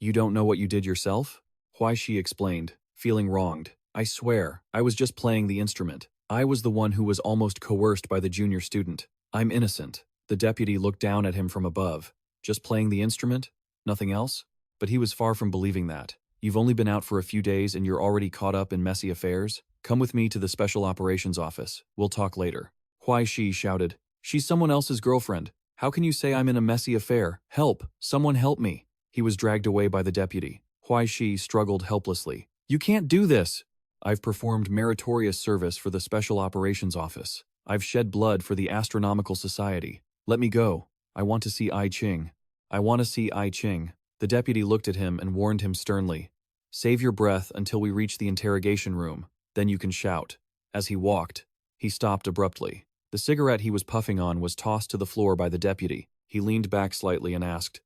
"You don't know what you did yourself?" Huai Shi explained, feeling wronged. "I swear, I was just playing the instrument. I was the one who was almost coerced by the junior student. I'm innocent." The deputy looked down at him from above. "Just playing the instrument? Nothing else?" But he was far from believing that. "You've only been out for a few days and you're already caught up in messy affairs? Come with me to the Special Operations Office. We'll talk later." Huai Shi shouted, "She's someone else's girlfriend. How can you say I'm in a messy affair? Help! Someone help me!" He was dragged away by the deputy. Huai Shi struggled helplessly. "You can't do this!" "I've performed meritorious service for the Special Operations Office. I've shed blood for the Astronomical Society. Let me go. I want to see I Ching." "I want to see I Ching." The deputy looked at him and warned him sternly, "Save your breath until we reach the interrogation room, then you can shout." As he walked, he stopped abruptly. The cigarette he was puffing on was tossed to the floor by the deputy. He leaned back slightly and asked,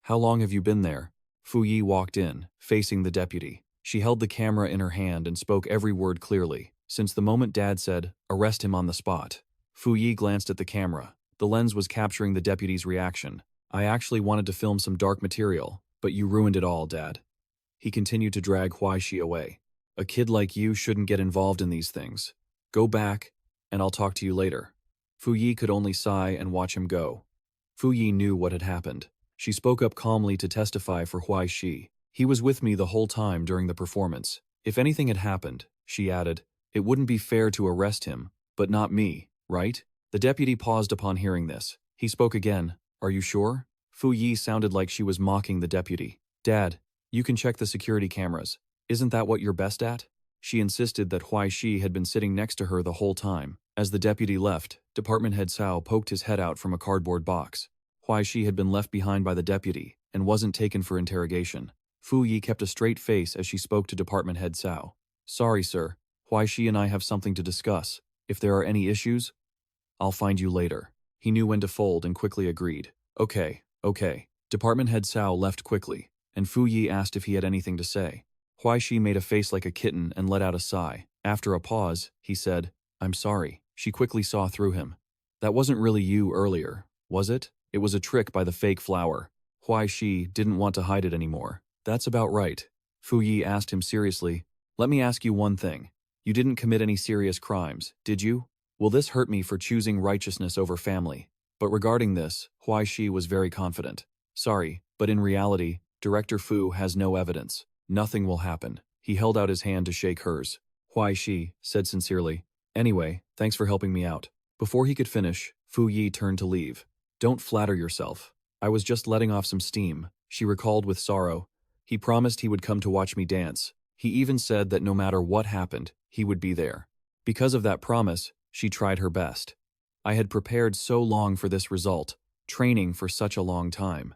"How long have you been there?" Fu Yi walked in, facing the deputy. She held the camera in her hand and spoke every word clearly. Since the moment Dad said, "Arrest him on the spot." Fu Yi glanced at the camera. The lens was capturing the deputy's reaction. "I actually wanted to film some dark material, but you ruined it all, Dad." He continued to drag Huai Shi away. "A kid like you shouldn't get involved in these things. Go back, and I'll talk to you later." Fu Yi could only sigh and watch him go. Fu Yi knew what had happened. She spoke up calmly to testify for Huai Shi. "He was with me the whole time during the performance. If anything had happened," she added, "it wouldn't be fair to arrest him, but not me, right?" The deputy paused upon hearing this. He spoke again. "Are you sure?" Fu Yi sounded like she was mocking the deputy. "Dad, you can check the security cameras. Isn't that what you're best at?" She insisted that Huai Shi had been sitting next to her the whole time. As the deputy left, Department Head Cao poked his head out from a cardboard box. Huai Shi had been left behind by the deputy and wasn't taken for interrogation. Fu Yi kept a straight face as she spoke to Department Head Cao. "Sorry, sir. Huai Shi and I have something to discuss. If there are any issues, I'll find you later." He knew when to fold and quickly agreed. Okay. Department Head Cao left quickly, and Fu Yi asked if he had anything to say. Huai Shi made a face like a kitten and let out a sigh. After a pause, he said, "I'm sorry." She quickly saw through him. "That wasn't really you earlier, was it? It was a trick by the fake flower." Huai Shi didn't want to hide it anymore. "That's about right." Fu Yi asked him seriously, "Let me ask you one thing. You didn't commit any serious crimes, did you? Will this hurt me for choosing righteousness over family?" But regarding this, Huai Shi was very confident. "Sorry, but in reality, Director Fu has no evidence. Nothing will happen." He held out his hand to shake hers. Huai Shi said sincerely, "Anyway, thanks for helping me out." Before he could finish, Fu Yi turned to leave. "Don't flatter yourself. I was just letting off some steam," she recalled with sorrow. "He promised he would come to watch me dance. He even said that no matter what happened, he would be there." Because of that promise, she tried her best. I had prepared so long for this result, training for such a long time.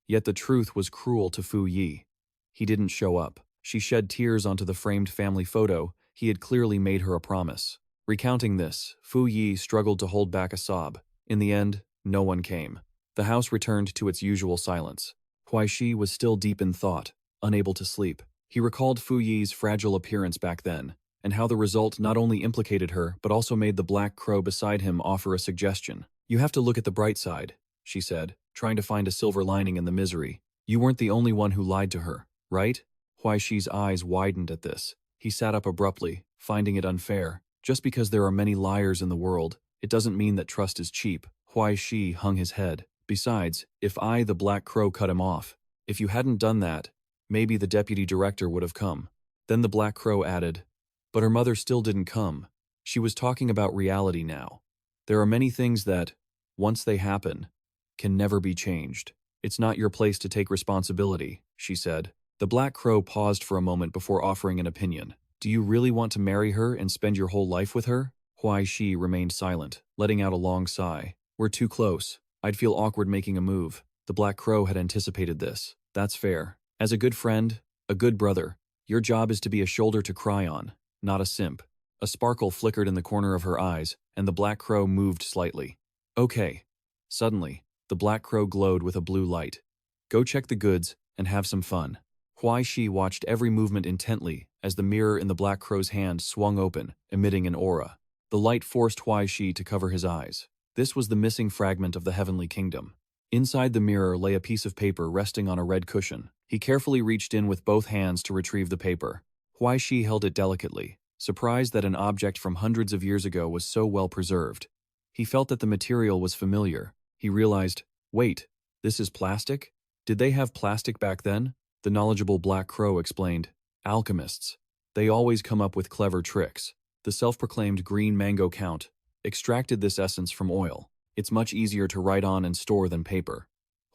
Yet the truth was cruel to Fu Yi. He didn't show up. She shed tears onto the framed family photo. He had clearly made her a promise. Recounting this, Fu Yi struggled to hold back a sob. In the end, no one came. The house returned to its usual silence. Huai Shi was still deep in thought, unable to sleep. He recalled Fu Yi's fragile appearance back then, and how the result not only implicated her but also made the black crow beside him offer a suggestion. "You have to look at the bright side," she said, trying to find a silver lining in the misery. "You weren't the only one who lied to her, right?" Huai Shi's eyes widened at this. He sat up abruptly, finding it unfair. Just because there are many liars in the world, it doesn't mean that trust is cheap. Huai Shi hung his head. "Besides, if I, the black crow, cut him off, if you hadn't done that, maybe the deputy director would have come." Then the black crow added, "But her mother still didn't come." She was talking about reality now. There are many things that, once they happen, can never be changed. "It's not your place to take responsibility," she said. The black crow paused for a moment before offering an opinion. "Do you really want to marry her and spend your whole life with her?" Huai Shi remained silent, letting out a long sigh. "We're too close. I'd feel awkward making a move." The black crow had anticipated this. "That's fair. As a good friend, a good brother, your job is to be a shoulder to cry on, not a simp." A sparkle flickered in the corner of her eyes, and the black crow moved slightly. "Okay." Suddenly, the black crow glowed with a blue light. "Go check the goods and have some fun." Huai Shi watched every movement intently as the mirror in the black crow's hand swung open, emitting an aura. The light forced Huai Shi to cover his eyes. This was the missing fragment of the heavenly kingdom. Inside the mirror lay a piece of paper resting on a red cushion. He carefully reached in with both hands to retrieve the paper. Huai Shi held it delicately, surprised that an object from hundreds of years ago was so well preserved. He felt that the material was familiar. He realized, wait, this is plastic? Did they have plastic back then? The knowledgeable black crow explained, "Alchemists. They always come up with clever tricks. The self-proclaimed green mango count extracted this essence from oil. It's much easier to write on and store than paper."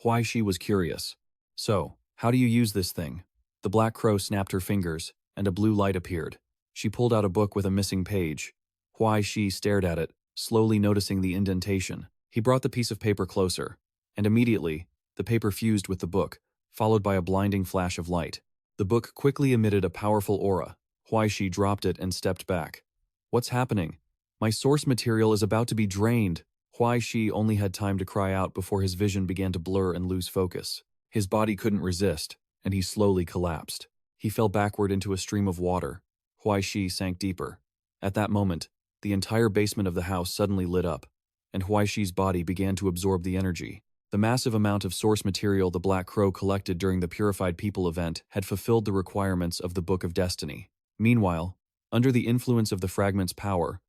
Huai Shi was curious. "So, how do you use this thing?" The black crow snapped her fingers, and a blue light appeared. She pulled out a book with a missing page. Huai Shi stared at it, slowly noticing the indentation. He brought the piece of paper closer, and immediately, the paper fused with the book, followed by a blinding flash of light. The book quickly emitted a powerful aura. Huai Shi dropped it and stepped back. "What's happening? My source material is about to be drained." Huai Shi only had time to cry out before his vision began to blur and lose focus. His body couldn't resist, and he slowly collapsed. He fell backward into a stream of water. Huai Shi sank deeper. At that moment, the entire basement of the house suddenly lit up, and Huai Shi's body began to absorb the energy. The massive amount of source material the Black Crow collected during the Purified People event had fulfilled the requirements of the Book of Destiny. Meanwhile, under the influence of the fragment's power,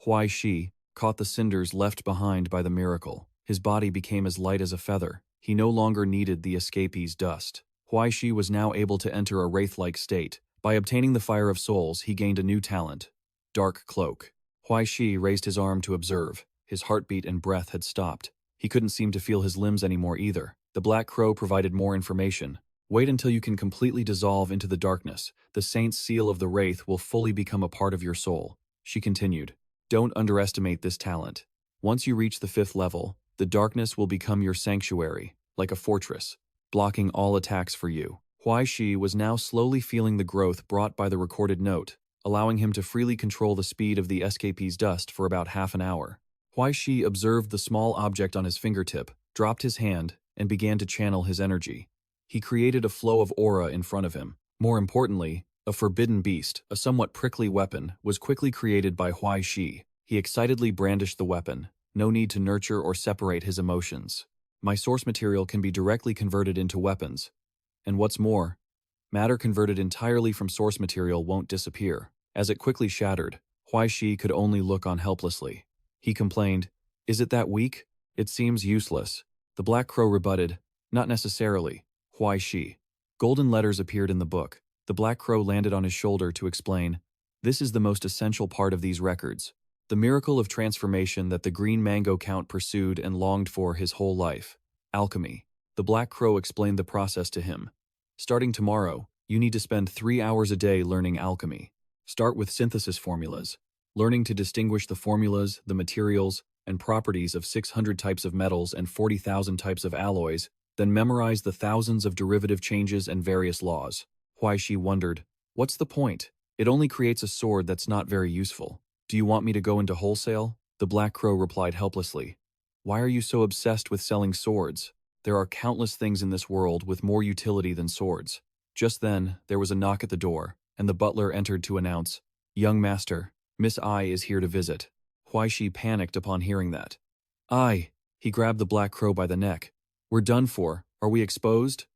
Huai Shi caught the cinders left behind by the miracle. His body became as light as a feather. He no longer needed the escapee's dust. Huai Shi was now able to enter a wraith-like state. By obtaining the Fire of Souls, he gained a new talent, Dark Cloak. Huai Shi raised his arm to observe. His heartbeat and breath had stopped. He couldn't seem to feel his limbs anymore either. The Black Crow provided more information. "Wait until you can completely dissolve into the darkness. The Saint's seal of the Wraith will fully become a part of your soul." She continued, "Don't underestimate this talent. Once you reach the 5th level, the darkness will become your sanctuary, like a fortress, blocking all attacks for you." Huai Shi was now slowly feeling the growth brought by the recorded note, allowing him to freely control the speed of the escapee's dust for about half an hour. Huai Shi observed the small object on his fingertip, dropped his hand, and began to channel his energy. He created a flow of aura in front of him. More importantly, a forbidden beast, a somewhat prickly weapon, was quickly created by Huai Shi. He excitedly brandished the weapon. No need to nurture or separate his emotions. "My source material can be directly converted into weapons. And what's more, matter converted entirely from source material won't disappear." As it quickly shattered, Huai Shi could only look on helplessly. He complained, "Is it that weak? It seems useless." The Black Crow rebutted, "Not necessarily, Huai Shi." Golden letters appeared in the book. The Black Crow landed on his shoulder to explain, "This is the most essential part of these records. The miracle of transformation that the Green Mango Count pursued and longed for his whole life. Alchemy." The Black Crow explained the process to him. "Starting tomorrow, you need to spend 3 hours a day learning alchemy. Start with synthesis formulas, learning to distinguish the formulas, the materials, and properties of 600 types of metals and 40,000 types of alloys, then memorize the thousands of derivative changes and various laws." Huai Shi wondered, "What's the point? It only creates a sword that's not very useful. Do you want me to go into wholesale?" The Black Crow replied helplessly, Why are you so obsessed with selling swords? There are countless things in this world with more utility than swords. Just then, there was a knock at the door, and the butler entered to announce, "Young master, Miss I is here to visit." Huai Shi panicked upon hearing that. "I!" He grabbed the black crow by the neck. "We're done for. Are we exposed?"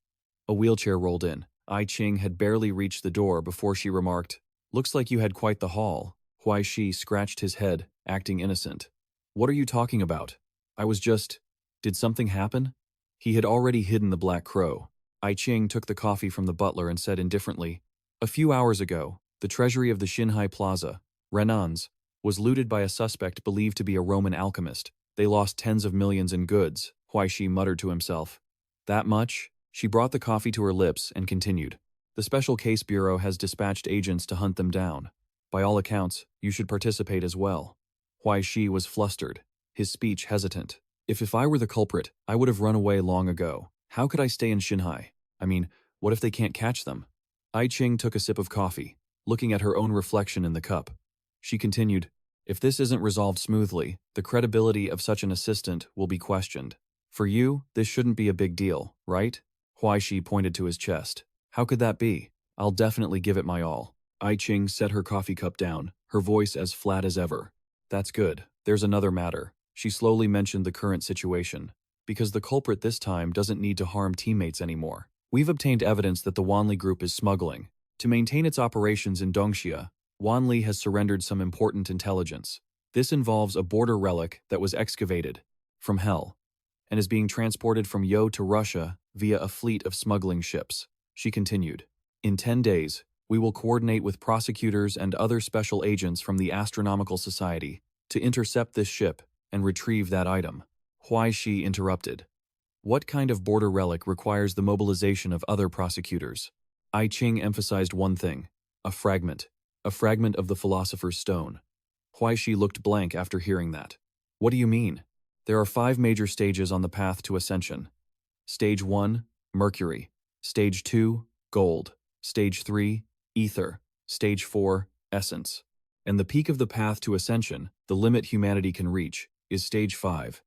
A wheelchair rolled in. I Ching had barely reached the door before she remarked, "Looks like you had quite the haul." Huai Shi scratched his head, acting innocent. "What are you talking about? I was just... Did something happen?" He had already hidden the black crow. I Ching took the coffee from the butler and said indifferently, "A few hours ago, the treasury of the Xinhai Plaza, Renan's, was looted by a suspect believed to be a Roman alchemist. They lost tens of millions in goods," Huai Shi muttered to himself. "That much?" She brought the coffee to her lips and continued. "The Special Case Bureau has dispatched agents to hunt them down. By all accounts, you should participate as well." Huai Shi was flustered, his speech hesitant. If I were the culprit, I would have run away long ago. How could I stay in Xinhai? I mean, what if they can't catch them?" I Ching took a sip of coffee, looking at her own reflection in the cup. She continued, "If this isn't resolved smoothly, the credibility of such an assistant will be questioned. For you, this shouldn't be a big deal, right?" Huai Shi pointed to his chest. "How could that be? I'll definitely give it my all." I Ching set her coffee cup down, her voice as flat as ever. "That's good. There's another matter." She slowly mentioned the current situation. "Because the culprit this time doesn't need to harm teammates anymore. We've obtained evidence that the Wanli group is smuggling. To maintain its operations in Dongxia, Wanli has surrendered some important intelligence. This involves a border relic that was excavated from hell and is being transported from Yo to Russia via a fleet of smuggling ships." She continued, "In 10 days, we will coordinate with prosecutors and other special agents from the Astronomical Society to intercept this ship and retrieve that item." Huai Shi interrupted. "What kind of border relic requires the mobilization of other prosecutors?" I Ching emphasized one thing, a fragment of the Philosopher's Stone. Huai Shi looked blank after hearing that. "What do you mean?" "There are 5 major stages on the path to ascension. Stage 1, Mercury. Stage 2, Gold. Stage 3, Ether. Stage 4, Essence. And the peak of the path to ascension, the limit humanity can reach, is Stage 5,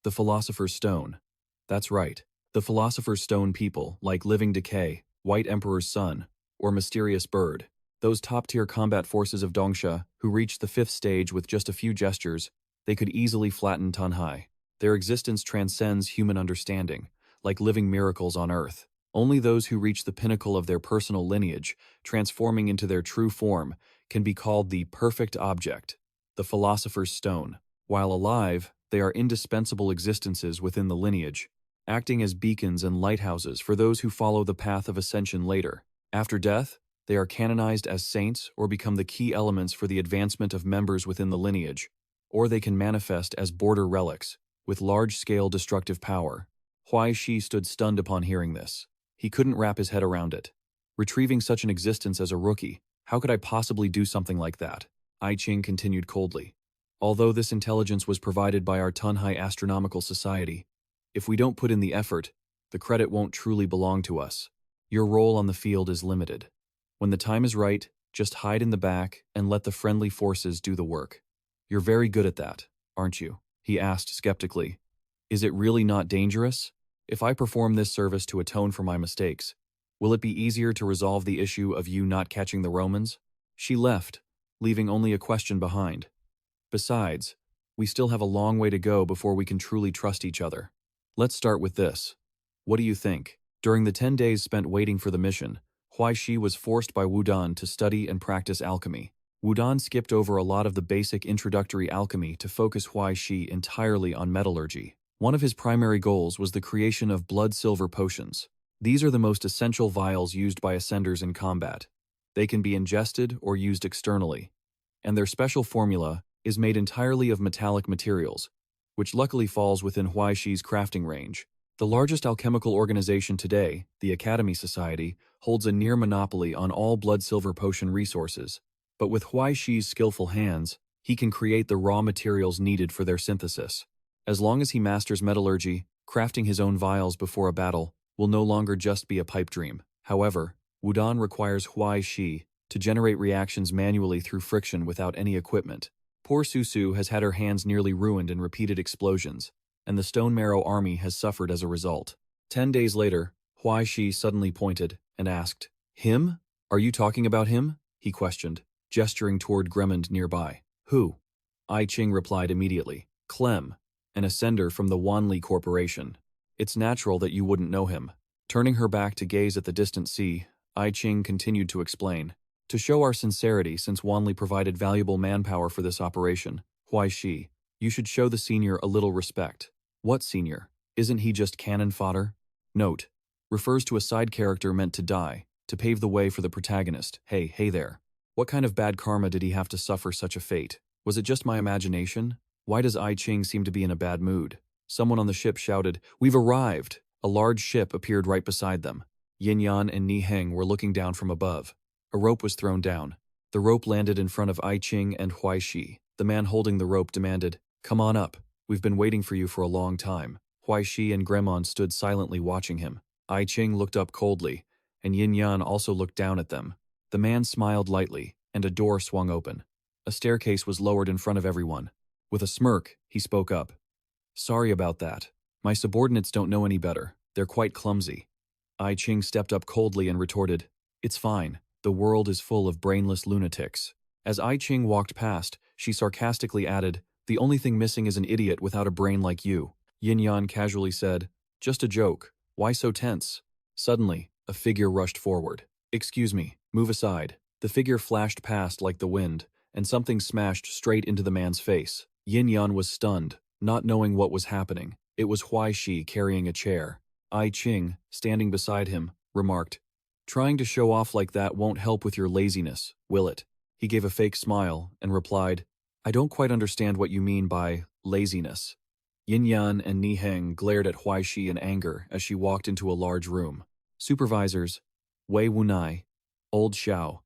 the Philosopher's Stone." That's right. The Philosopher's Stone people, like Living Decay, White Emperor's Son, or Mysterious Bird, those top-tier combat forces of Dongsha who reached the 5th stage with just a few gestures, they could easily flatten Tanhai. Their existence transcends human understanding, like living miracles on Earth. Only those who reach the pinnacle of their personal lineage, transforming into their true form, can be called the perfect object, the Philosopher's Stone. While alive, they are indispensable existences within the lineage, acting as beacons and lighthouses for those who follow the path of ascension later. After death, they are canonized as saints or become the key elements for the advancement of members within the lineage, or they can manifest as border relics, with large-scale destructive power. Huai Shi stood stunned upon hearing this. He couldn't wrap his head around it. Retrieving such an existence as a rookie, how could I possibly do something like that? I Ching continued coldly. Although this intelligence was provided by our Tunhai Astronomical Society, if we don't put in the effort, the credit won't truly belong to us. Your role on the field is limited. When the time is right, just hide in the back and let the friendly forces do the work. You're very good at that, aren't you? He asked skeptically. Is it really not dangerous? If I perform this service to atone for my mistakes, will it be easier to resolve the issue of you not catching the Romans? She left, leaving only a question behind. Besides, we still have a long way to go before we can truly trust each other. Let's start with this. What do you think? During the 10 days spent waiting for the mission, Huai Shi was forced by Wudan to study and practice alchemy. Wudan skipped over a lot of the basic introductory alchemy to focus Huai Shi entirely on metallurgy. One of his primary goals was the creation of blood-silver potions. These are the most essential vials used by ascenders in combat. They can be ingested or used externally, and their special formula is made entirely of metallic materials, which luckily falls within Huai Shi's crafting range. The largest alchemical organization today, the Academy Society, holds a near monopoly on all blood-silver potion resources. But with Huai Shi's skillful hands, he can create the raw materials needed for their synthesis. As long as he masters metallurgy, crafting his own vials before a battle will no longer just be a pipe dream. However, Wudan requires Huai Shi to generate reactions manually through friction without any equipment. Poor Susu has had her hands nearly ruined in repeated explosions, and the Stone Marrow army has suffered as a result. 10 days later, Huai Shi suddenly pointed and asked, "Him? Are you talking about him?" he questioned, gesturing toward Gremond nearby. "Who?" I Ching replied immediately. "Clem, an ascender from the Wanli Corporation. It's natural that you wouldn't know him." Turning her back to gaze at the distant sea, I Ching continued to explain. "To show our sincerity, since Wanli provided valuable manpower for this operation, Huai Shi, you should show the senior a little respect." "What senior? Isn't he just cannon fodder?" Note: refers to a side character meant to die, to pave the way for the protagonist. Hey there. What kind of bad karma did he have to suffer such a fate? Was it just my imagination? Why does I Ching seem to be in a bad mood? Someone on the ship shouted, "We've arrived!" A large ship appeared right beside them. Yin Yan and Ni Heng were looking down from above. A rope was thrown down. The rope landed in front of I Ching and Huai Shi. The man holding the rope demanded, "Come on up. We've been waiting for you for a long time." Huai Shi and Gremon stood silently watching him. I Ching looked up coldly, and Yin Yan also looked down at them. The man smiled lightly, and a door swung open. A staircase was lowered in front of everyone. With a smirk, he spoke up. "Sorry about that. My subordinates don't know any better. They're quite clumsy." I Ching stepped up coldly and retorted, "It's fine. The world is full of brainless lunatics." As I Ching walked past, she sarcastically added, "The only thing missing is an idiot without a brain like you." Yin Yan casually said, "Just a joke. Why so tense?" Suddenly, a figure rushed forward. "Excuse me, move aside." The figure flashed past like the wind, and something smashed straight into the man's face. Yin Yan was stunned, not knowing what was happening. It was Huai Shi carrying a chair. I Ching, standing beside him, remarked, "Trying to show off like that won't help with your laziness, will it?" He gave a fake smile and replied, "I don't quite understand what you mean by laziness." Yin Yan and Ni Heng glared at Huai Shi in anger as she walked into a large room. Supervisors, Wei Wunai, Old Xiao,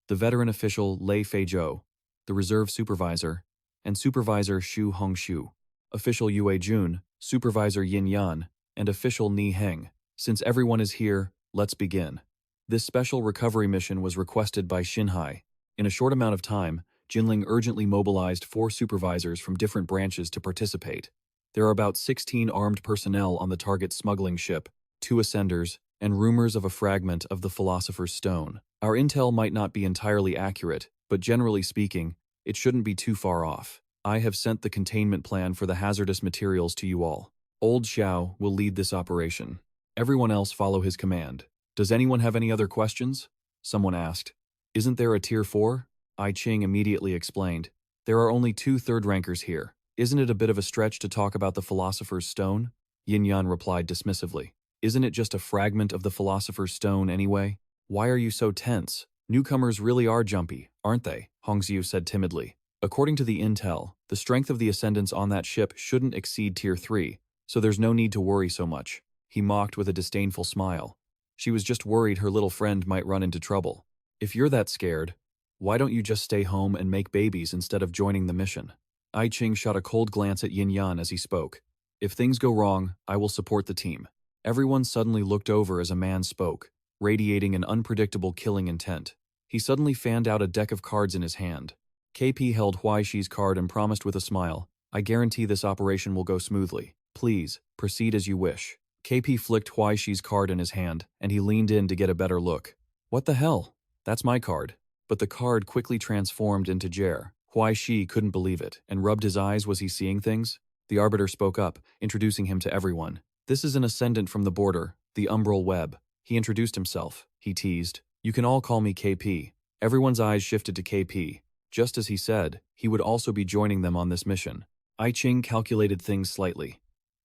the veteran official Lei Feizhou, the reserve supervisor, and Supervisor Xu Hongshu, official Yue Jun, Supervisor Yin Yan, and official Ni Heng. Since everyone is here, let's begin. This special recovery mission was requested by Xinhai. In a short amount of time, Jinling urgently mobilized 4 supervisors from different branches to participate. There are about 16 armed personnel on the target smuggling ship, 2 ascenders, and rumors of a fragment of the Philosopher's Stone. Our intel might not be entirely accurate, but generally speaking, it shouldn't be too far off. I have sent the containment plan for the hazardous materials to you all. Old Xiao will lead this operation. Everyone else follow his command. Does anyone have any other questions? Someone asked. Isn't there a tier 4? I Ching immediately explained. There are only 2 third rankers here. Isn't it a bit of a stretch to talk about the Philosopher's Stone? Yin Yan replied dismissively. Isn't it just a fragment of the Philosopher's Stone anyway? Why are you so tense? Newcomers really are jumpy, aren't they? Hongxiu said timidly. According to the intel, the strength of the ascendants on that ship shouldn't exceed tier 3, so there's no need to worry so much. He mocked with a disdainful smile. She was just worried her little friend might run into trouble. If you're that scared, why don't you just stay home and make babies instead of joining the mission? I Ching shot a cold glance at Yin Yan as he spoke. If things go wrong, I will support the team. Everyone suddenly looked over as a man spoke, radiating an unpredictable killing intent. He suddenly fanned out a deck of cards in his hand. KP held Huai Shi's card and promised with a smile, "I guarantee this operation will go smoothly. Please, proceed as you wish." KP flicked Huai Shi's card in his hand, and he leaned in to get a better look. "What the hell? That's my card." But the card quickly transformed into Jer. Huai Shi couldn't believe it, and rubbed his eyes. Was he seeing things? The Arbiter spoke up, introducing him to everyone. "This is an ascendant from the border, the Umbral Web." He introduced himself. He teased, "You can all call me KP." Everyone's eyes shifted to KP. Just as he said, he would also be joining them on this mission. I Ching calculated things slightly.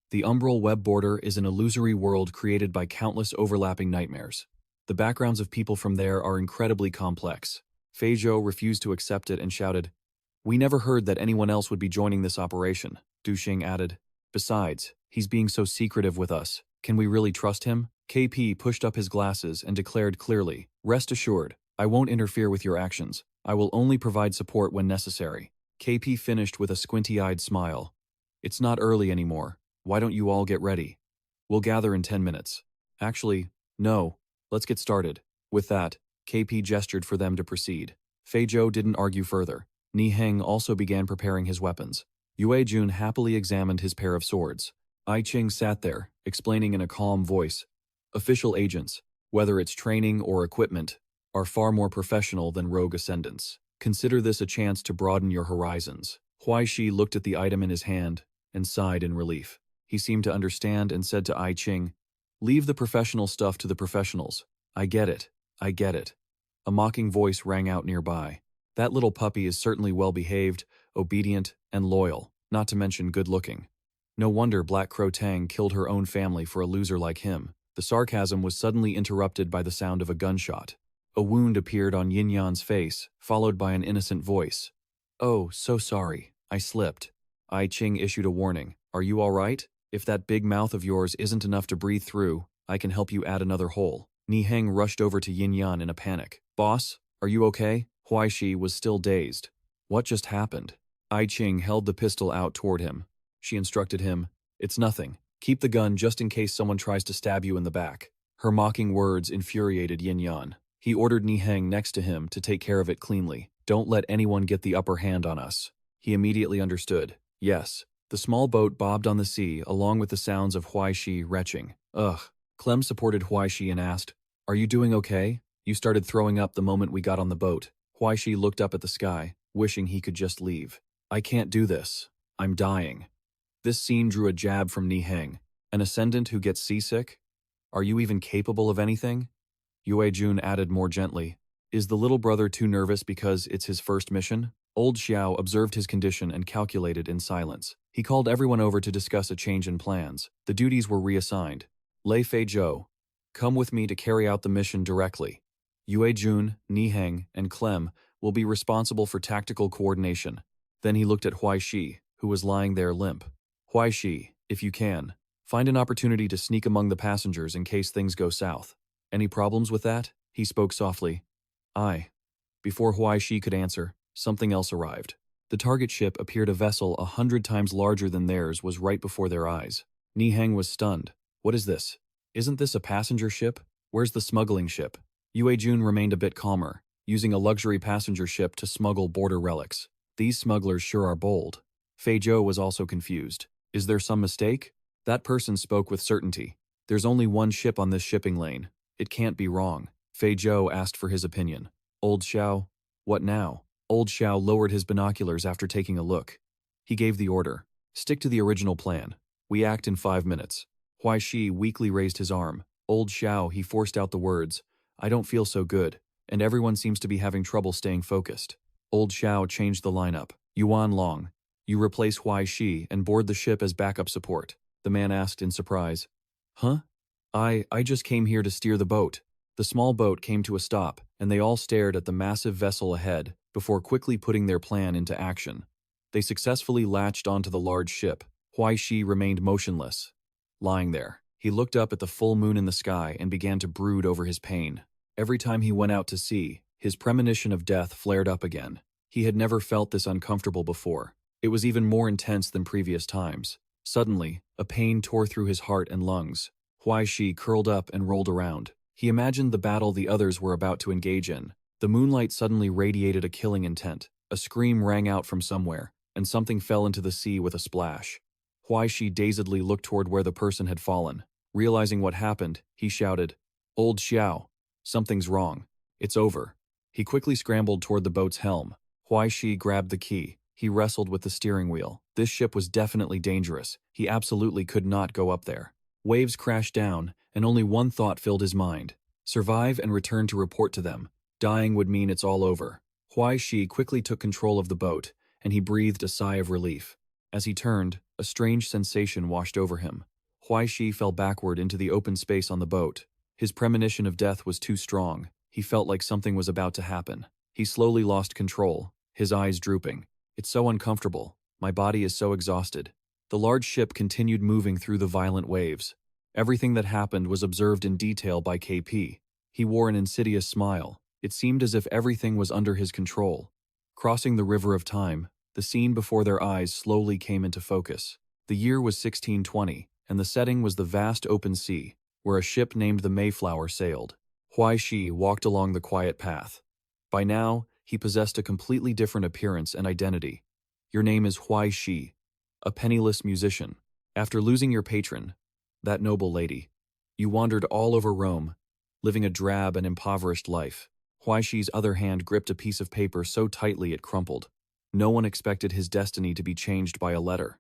The Umbral Web border is an illusory world created by countless overlapping nightmares. The backgrounds of people from there are incredibly complex. Feizhou refused to accept it and shouted, "We never heard that anyone else would be joining this operation." Du Xing added, "Besides, he's being so secretive with us. Can we really trust him?" KP pushed up his glasses and declared clearly, "Rest assured, I won't interfere with your actions. I will only provide support when necessary." KP finished with a squinty-eyed smile. "It's not early anymore. Why don't you all get ready? We'll gather in 10 minutes. Actually, no, let's get started." With that, KP gestured for them to proceed. Feizhou didn't argue further. Ni Heng also began preparing his weapons. Yue Jun happily examined his pair of swords. I Ching sat there, explaining in a calm voice. Official agents, whether it's training or equipment, are far more professional than rogue ascendants. Consider this a chance to broaden your horizons. Huai Shi looked at the item in his hand and sighed in relief. He seemed to understand and said to I Ching, "Leave the professional stuff to the professionals. I get it. I get it." A mocking voice rang out nearby. "That little puppy is certainly well-behaved, obedient, and loyal, not to mention good-looking. No wonder Black Crow Tang killed her own family for a loser like him." The sarcasm was suddenly interrupted by the sound of a gunshot. A wound appeared on Yin Yan's face, followed by an innocent voice. "Oh, so sorry. I slipped." I Ching issued a warning. "Are you all right? If that big mouth of yours isn't enough to breathe through, I can help you add another hole." Ni Heng rushed over to Yin Yan in a panic. "Boss, are you okay?" Huai Shi was still dazed. What just happened? I Ching held the pistol out toward him. She instructed him, "It's nothing. Keep the gun just in case someone tries to stab you in the back." Her mocking words infuriated Yin Yan. He ordered Ni Heng next to him to take care of it cleanly. "Don't let anyone get the upper hand on us." He immediately understood. Yes. The small boat bobbed on the sea along with the sounds of Huai Shi retching. Ugh. Clem supported Huai Shi and asked, "Are you doing okay? You started throwing up the moment we got on the boat." Huai Shi looked up at the sky, wishing he could just leave. "I can't do this. I'm dying." This scene drew a jab from Ni Heng. An ascendant who gets seasick? Are you even capable of anything? Yue Jun added more gently. Is the little brother too nervous because it's his first mission? Old Xiao observed his condition and calculated in silence. He called everyone over to discuss a change in plans. The duties were reassigned. Lei Fei Zhou, come with me to carry out the mission directly. Yue Jun, Ni Heng, and Clem will be responsible for tactical coordination. Then he looked at Huai Shi, who was lying there limp. Huai Shi, if you can, find an opportunity to sneak among the passengers in case things go south. Any problems with that? He spoke softly. Aye. Before Huai Shi could answer, something else arrived. The target ship appeared. A vessel 100 times larger than theirs was right before their eyes. Ni Heng was stunned. What is this? Isn't this a passenger ship? Where's the smuggling ship? Yue Jun remained a bit calmer, using a luxury passenger ship to smuggle border relics. These smugglers sure are bold. Fei Zhou was also confused. Is there some mistake? That person spoke with certainty. There's only one ship on this shipping lane. It can't be wrong. Fei Zhou asked for his opinion. Old Xiao? What now? Old Xiao lowered his binoculars after taking a look. He gave the order. Stick to the original plan. We act in 5 minutes. Huai Shi weakly raised his arm. Old Xiao, he forced out the words. I don't feel so good, and everyone seems to be having trouble staying focused. Old Xiao changed the lineup. Yuan Long, you replace Huai Shi and board the ship as backup support. The man asked in surprise. Huh? I just came here to steer the boat. The small boat came to a stop, and they all stared at the massive vessel ahead before quickly putting their plan into action. They successfully latched onto the large ship. Huai Shi remained motionless, lying there. He looked up at the full moon in the sky and began to brood over his pain. Every time he went out to sea, his premonition of death flared up again. He had never felt this uncomfortable before. It was even more intense than previous times. Suddenly, a pain tore through his heart and lungs. Huai Shi curled up and rolled around. He imagined the battle the others were about to engage in. The moonlight suddenly radiated a killing intent. A scream rang out from somewhere, and something fell into the sea with a splash. Huai Shi dazedly looked toward where the person had fallen. Realizing what happened, he shouted, Old Xiao, something's wrong. It's over. He quickly scrambled toward the boat's helm. Huai Shi grabbed the key. He wrestled with the steering wheel. This ship was definitely dangerous. He absolutely could not go up there. Waves crashed down, and only one thought filled his mind. Survive and return to report to them. Dying would mean it's all over. Huai Shi quickly took control of the boat, and he breathed a sigh of relief. As he turned, a strange sensation washed over him. Huai Shi fell backward into the open space on the boat. His premonition of death was too strong. He felt like something was about to happen. He slowly lost control, his eyes drooping. It's so uncomfortable. My body is so exhausted. The large ship continued moving through the violent waves. Everything that happened was observed in detail by KP. He wore an insidious smile. It seemed as if everything was under his control. Crossing the river of time, the scene before their eyes slowly came into focus. The year was 1620, and the setting was the vast open sea, where a ship named the Mayflower sailed. Huai Shi walked along the quiet path. By now, he possessed a completely different appearance and identity. Your name is Huai Shi, a penniless musician. After losing your patron, that noble lady, you wandered all over Rome, living a drab and impoverished life. Huai Shi's other hand gripped a piece of paper so tightly it crumpled. No one expected his destiny to be changed by a letter.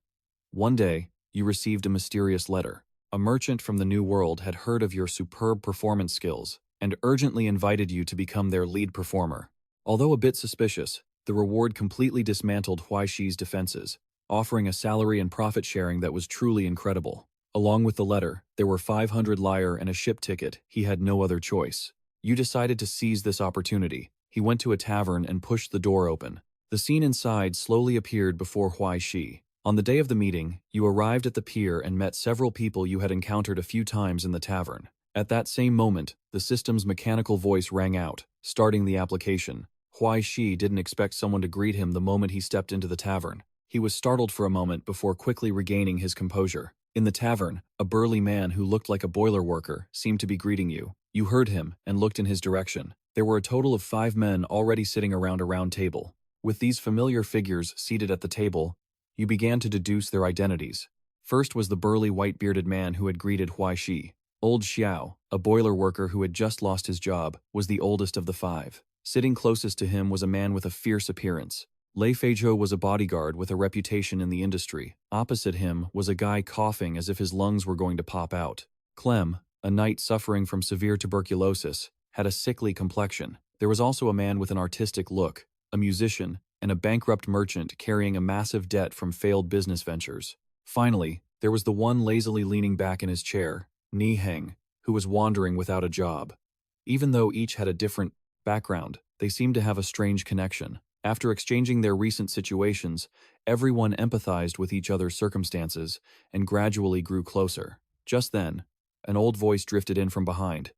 One day, you received a mysterious letter. A merchant from the New World had heard of your superb performance skills and urgently invited you to become their lead performer. Although a bit suspicious, the reward completely dismantled Huai Shi's defenses, offering a salary and profit sharing that was truly incredible. Along with the letter, there were 500 lyre and a ship ticket. He had no other choice. You decided to seize this opportunity. He went to a tavern and pushed the door open. The scene inside slowly appeared before Huai Shi. On the day of the meeting, you arrived at the pier and met several people you had encountered a few times in the tavern. At that same moment, the system's mechanical voice rang out, starting the application. Huai Shi didn't expect someone to greet him the moment he stepped into the tavern. He was startled for a moment before quickly regaining his composure. In the tavern, a burly man who looked like a boiler worker seemed to be greeting you. You heard him and looked in his direction. There were a total of 5 men already sitting around a round table. With these familiar figures seated at the table, you began to deduce their identities. First was the burly white-bearded man who had greeted Huai Shi. Old Xiao, a boiler worker who had just lost his job, was the oldest of the 5. Sitting closest to him was a man with a fierce appearance. Lei Feizhou was a bodyguard with a reputation in the industry. Opposite him was a guy coughing as if his lungs were going to pop out. Clem, a knight suffering from severe tuberculosis, had a sickly complexion. There was also a man with an artistic look, a musician, and a bankrupt merchant carrying a massive debt from failed business ventures. Finally, there was the one lazily leaning back in his chair, Ni Heng, who was wandering without a job. Even though each had a different background, they seemed to have a strange connection. After exchanging their recent situations, everyone empathized with each other's circumstances and gradually grew closer. Just then, an old voice drifted in from behind.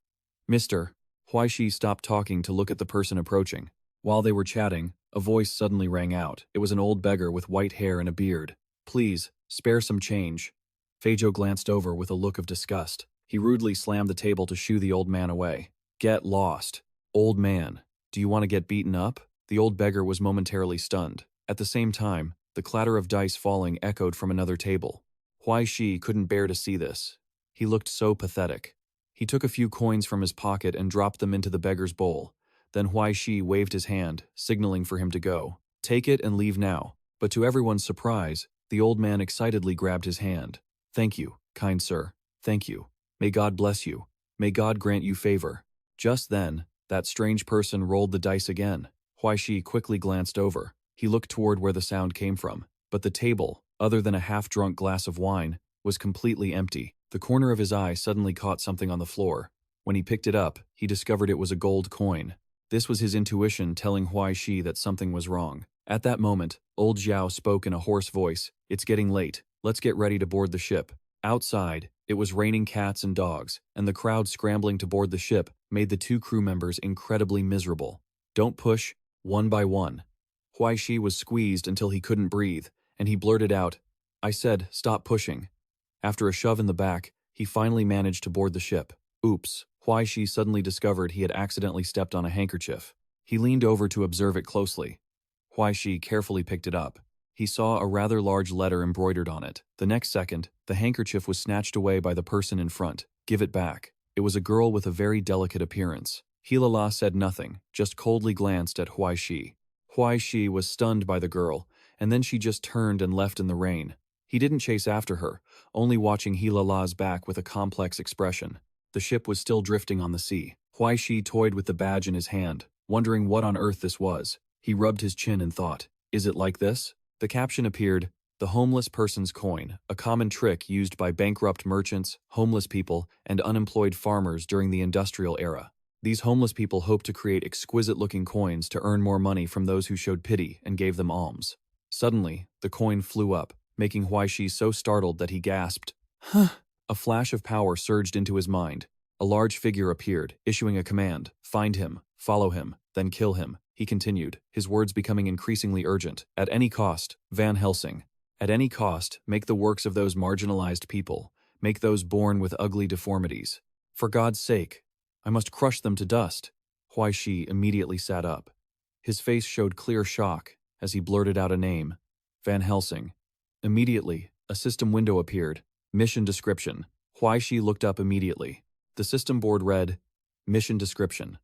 "Mr." Huai Shi stopped talking to look at the person approaching. While they were chatting, a voice suddenly rang out. It was an old beggar with white hair and a beard. "Please, spare some change." Feizhou glanced over with a look of disgust. He rudely slammed the table to shoo the old man away. "Get lost. Old man, do you want to get beaten up?" The old beggar was momentarily stunned. At the same time, the clatter of dice falling echoed from another table. Huai Shi couldn't bear to see this. He looked so pathetic. He took a few coins from his pocket and dropped them into the beggar's bowl. Then Huai Shi waved his hand, signaling for him to go. "Take it and leave now." But to everyone's surprise, the old man excitedly grabbed his hand. "Thank you, kind sir. Thank you. May God bless you. May God grant you favor." Just then, that strange person rolled the dice again. Huai Shi quickly glanced over. He looked toward where the sound came from, but the table, other than a half-drunk glass of wine, was completely empty. The corner of his eye suddenly caught something on the floor. When he picked it up, he discovered it was a gold coin. This was his intuition telling Huai Shi that something was wrong. At that moment, old Zhao spoke in a hoarse voice. "It's getting late. Let's get ready to board the ship." Outside, it was raining cats and dogs, and the crowd scrambling to board the ship made the 2 crew members incredibly miserable. "Don't push." One by one, Huai Shi was squeezed until he couldn't breathe, and he blurted out, "I said, stop pushing." After a shove in the back, he finally managed to board the ship. Oops, Huai Shi suddenly discovered he had accidentally stepped on a handkerchief. He leaned over to observe it closely. Huai Shi carefully picked it up. He saw a rather large letter embroidered on it. The next second, the handkerchief was snatched away by the person in front. "Give it back." It was a girl with a very delicate appearance. Hilala said nothing, just coldly glanced at Huai Shi. Huai Shi was stunned by the girl, and then she just turned and left in the rain. He didn't chase after her, only watching Hilala's back with a complex expression. The ship was still drifting on the sea. Huai Shi toyed with the badge in his hand, wondering what on earth this was. He rubbed his chin and thought, "Is it like this?" The caption appeared, "The homeless person's coin, a common trick used by bankrupt merchants, homeless people, and unemployed farmers during the industrial era. These homeless people hoped to create exquisite-looking coins to earn more money from those who showed pity and gave them alms." Suddenly, the coin flew up, making Huai Shi so startled that he gasped. "Huh!" A flash of power surged into his mind. A large figure appeared, issuing a command. "Find him, follow him, then kill him," he continued, his words becoming increasingly urgent. "At any cost, Van Helsing. At any cost, make the works of those marginalized people. Make those born with ugly deformities. For God's sake, I must crush them to dust." Huai Shi immediately sat up. His face showed clear shock as he blurted out a name. Van Helsing. Immediately, a system window appeared, Mission description. Huai Shi looked up immediately. The system board read, Mission description.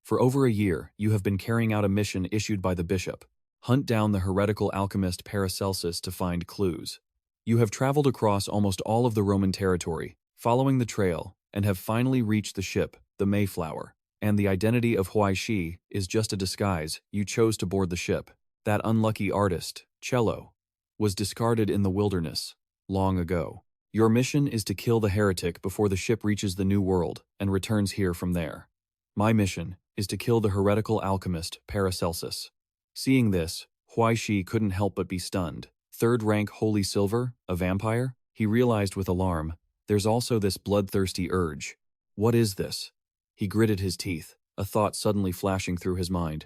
For over a year, you have been carrying out a mission issued by the bishop. Hunt down the heretical alchemist Paracelsus to find clues. You have traveled across almost all of the Roman territory, following the trail, and have finally reached the ship, the Mayflower. And the identity of Huai Shi is just a disguise. You chose to board the ship. That unlucky artist, Cello, was discarded in the wilderness long ago. Your mission is to kill the heretic before the ship reaches the New World and returns here from there. My mission is to kill the heretical alchemist Paracelsus. Seeing this, Huai Shi couldn't help but be stunned. Third rank holy silver, a vampire? He realized with alarm, there's also this bloodthirsty urge. What is this? He gritted his teeth, a thought suddenly flashing through his mind.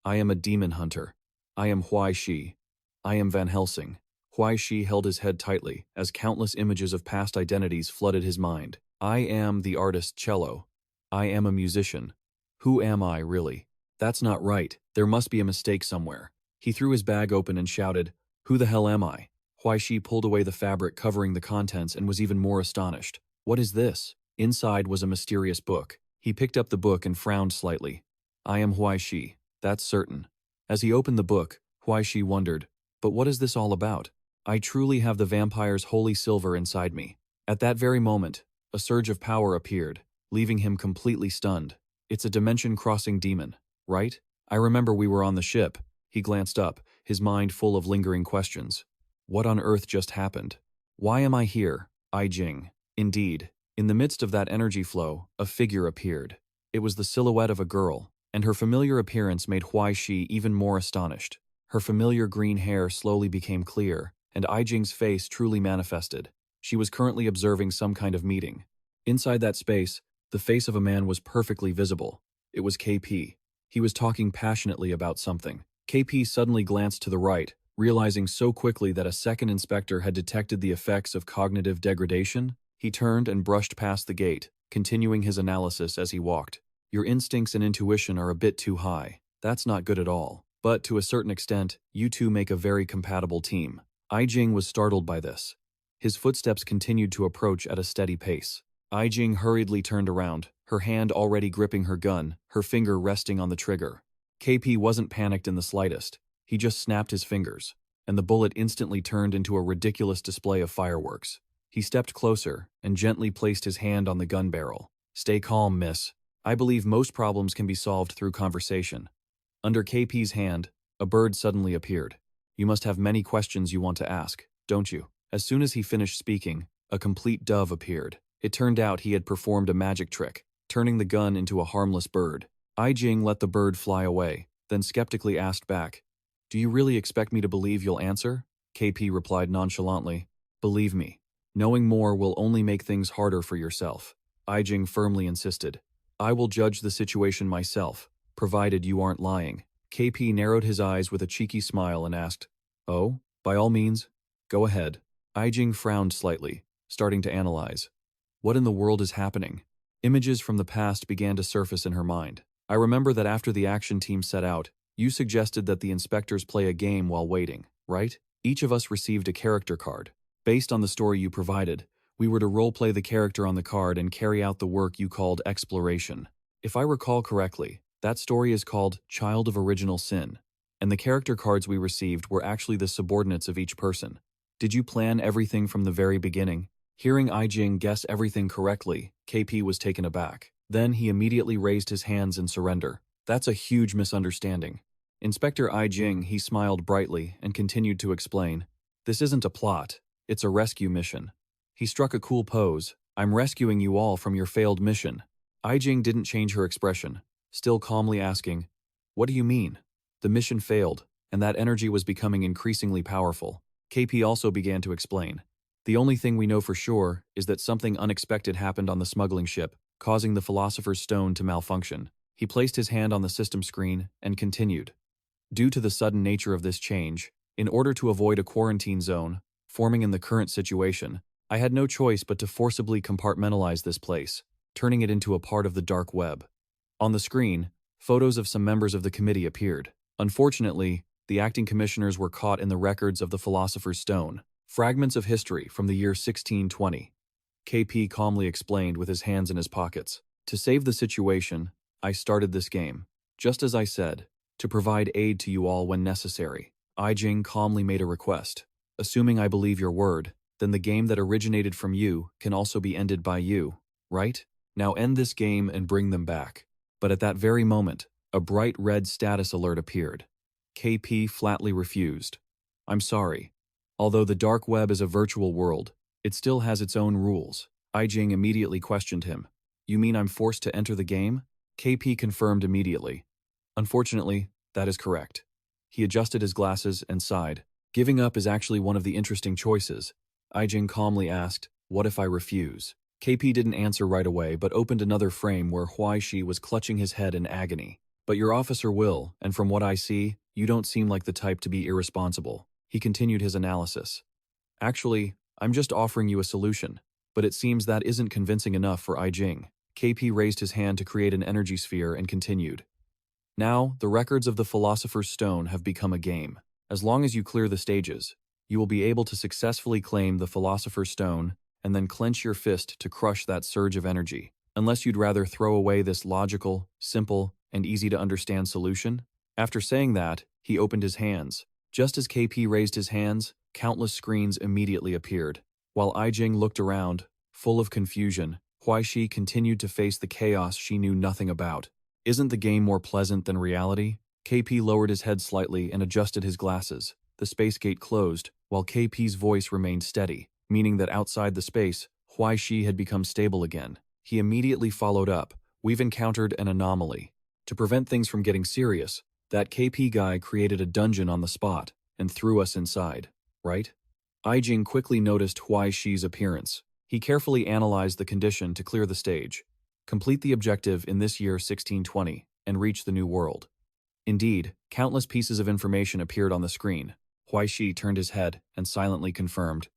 I am a demon hunter. I am Huai Shi. I am Van Helsing. Huai Shi held his head tightly as countless images of past identities flooded his mind. I am the artist Cello. I am a musician. Who am I, really? That's not right. There must be a mistake somewhere. He threw his bag open and shouted, Who the hell am I? Huai Shi pulled away the fabric covering the contents and was even more astonished. What is this? Inside was a mysterious book. He picked up the book and frowned slightly. I am Huai Shi, that's certain. As he opened the book, Huai Shi wondered, but what is this all about? I truly have the vampire's holy silver inside me. At that very moment, a surge of power appeared, leaving him completely stunned. It's a dimension-crossing demon, right? I remember we were on the ship. He glanced up, his mind full of lingering questions. What on earth just happened? Why am I here? I Jing. Indeed, in the midst of that energy flow, a figure appeared. It was the silhouette of a girl, and her familiar appearance made Huai Shi even more astonished. Her familiar green hair slowly became clear, and I Jing's face truly manifested. She was currently observing some kind of meeting. Inside that space, the face of a man was perfectly visible. It was KP. He was talking passionately about something. KP suddenly glanced to the right, realizing so quickly that a second inspector had detected the effects of cognitive degradation. He turned and brushed past the gate, continuing his analysis as he walked. Your instincts and intuition are a bit too high. That's not good at all. But to a certain extent, you two make a very compatible team. I Jing was startled by this. His footsteps continued to approach at a steady pace. I Jing hurriedly turned around, her hand already gripping her gun, her finger resting on the trigger. KP wasn't panicked in the slightest. He just snapped his fingers, and the bullet instantly turned into a ridiculous display of fireworks. He stepped closer and gently placed his hand on the gun barrel. Stay calm, miss. I believe most problems can be solved through conversation. Under KP's hand, a bird suddenly appeared. You must have many questions you want to ask, don't you? As soon as he finished speaking, a complete dove appeared. It turned out he had performed a magic trick, turning the gun into a harmless bird. I Jing let the bird fly away, then skeptically asked back, Do you really expect me to believe you'll answer? KP replied nonchalantly, Believe me, knowing more will only make things harder for yourself. I Jing firmly insisted, I will judge the situation myself, provided you aren't lying. KP narrowed his eyes with a cheeky smile and asked, Oh, by all means, go ahead. I Jing frowned slightly, starting to analyze. What in the world is happening? Images from the past began to surface in her mind. I remember that after the action team set out, you suggested that the inspectors play a game while waiting, right? Each of us received a character card. Based on the story you provided, we were to roleplay the character on the card and carry out the work you called exploration. If I recall correctly, that story is called Child of Original Sin, and the character cards we received were actually the subordinates of each person. Did you plan everything from the very beginning? Hearing I Jing guess everything correctly, KP was taken aback. Then he immediately raised his hands in surrender. That's a huge misunderstanding. Inspector I Jing, he smiled brightly and continued to explain. This isn't a plot, it's a rescue mission. He struck a cool pose. I'm rescuing you all from your failed mission. I Jing didn't change her expression, still calmly asking, What do you mean? The mission failed, and that energy was becoming increasingly powerful. KP also began to explain. The only thing we know for sure is that something unexpected happened on the smuggling ship, causing the Philosopher's Stone to malfunction. He placed his hand on the system screen and continued. Due to the sudden nature of this change, in order to avoid a quarantine zone forming in the current situation, I had no choice but to forcibly compartmentalize this place, turning it into a part of the dark web. On the screen, photos of some members of the committee appeared. Unfortunately, the acting commissioners were caught in the records of the Philosopher's Stone. Fragments of history from the year 1620. KP calmly explained with his hands in his pockets. To save the situation, I started this game. Just as I said, to provide aid to you all when necessary. Jing calmly made a request. Assuming I believe your word, then the game that originated from you can also be ended by you, right? Now end this game and bring them back. But at that very moment, a bright red status alert appeared. KP flatly refused. I'm sorry. Although the dark web is a virtual world, it still has its own rules. Jing immediately questioned him. You mean I'm forced to enter the game? KP confirmed immediately. Unfortunately, that is correct. He adjusted his glasses and sighed. Giving up is actually one of the interesting choices. Jing calmly asked, what if I refuse? KP didn't answer right away but opened another frame where Huai Shi was clutching his head in agony. But your officer will, and from what I see, you don't seem like the type to be irresponsible. He continued his analysis. Actually, I'm just offering you a solution, but it seems that isn't convincing enough for Jing. KP raised his hand to create an energy sphere and continued. Now, the records of the Philosopher's Stone have become a game. As long as you clear the stages, you will be able to successfully claim the Philosopher's Stone and then clench your fist to crush that surge of energy. Unless you'd rather throw away this logical, simple, and easy-to-understand solution? After saying that, he opened his hands. Just as KP raised his hands, countless screens immediately appeared. While Jing looked around, full of confusion, Huai Shi continued to face the chaos she knew nothing about. Isn't the game more pleasant than reality? KP lowered his head slightly and adjusted his glasses. The space gate closed, while KP's voice remained steady, meaning that outside the space, Huai Shi had become stable again. He immediately followed up. We've encountered an anomaly. To prevent things from getting serious, that KP guy created a dungeon on the spot and threw us inside, right? Jing quickly noticed Huai Shi's appearance. He carefully analyzed the condition to clear the stage, complete the objective in this year 1620, and reach the new world. Indeed, countless pieces of information appeared on the screen. Huai Shi turned his head and silently confirmed.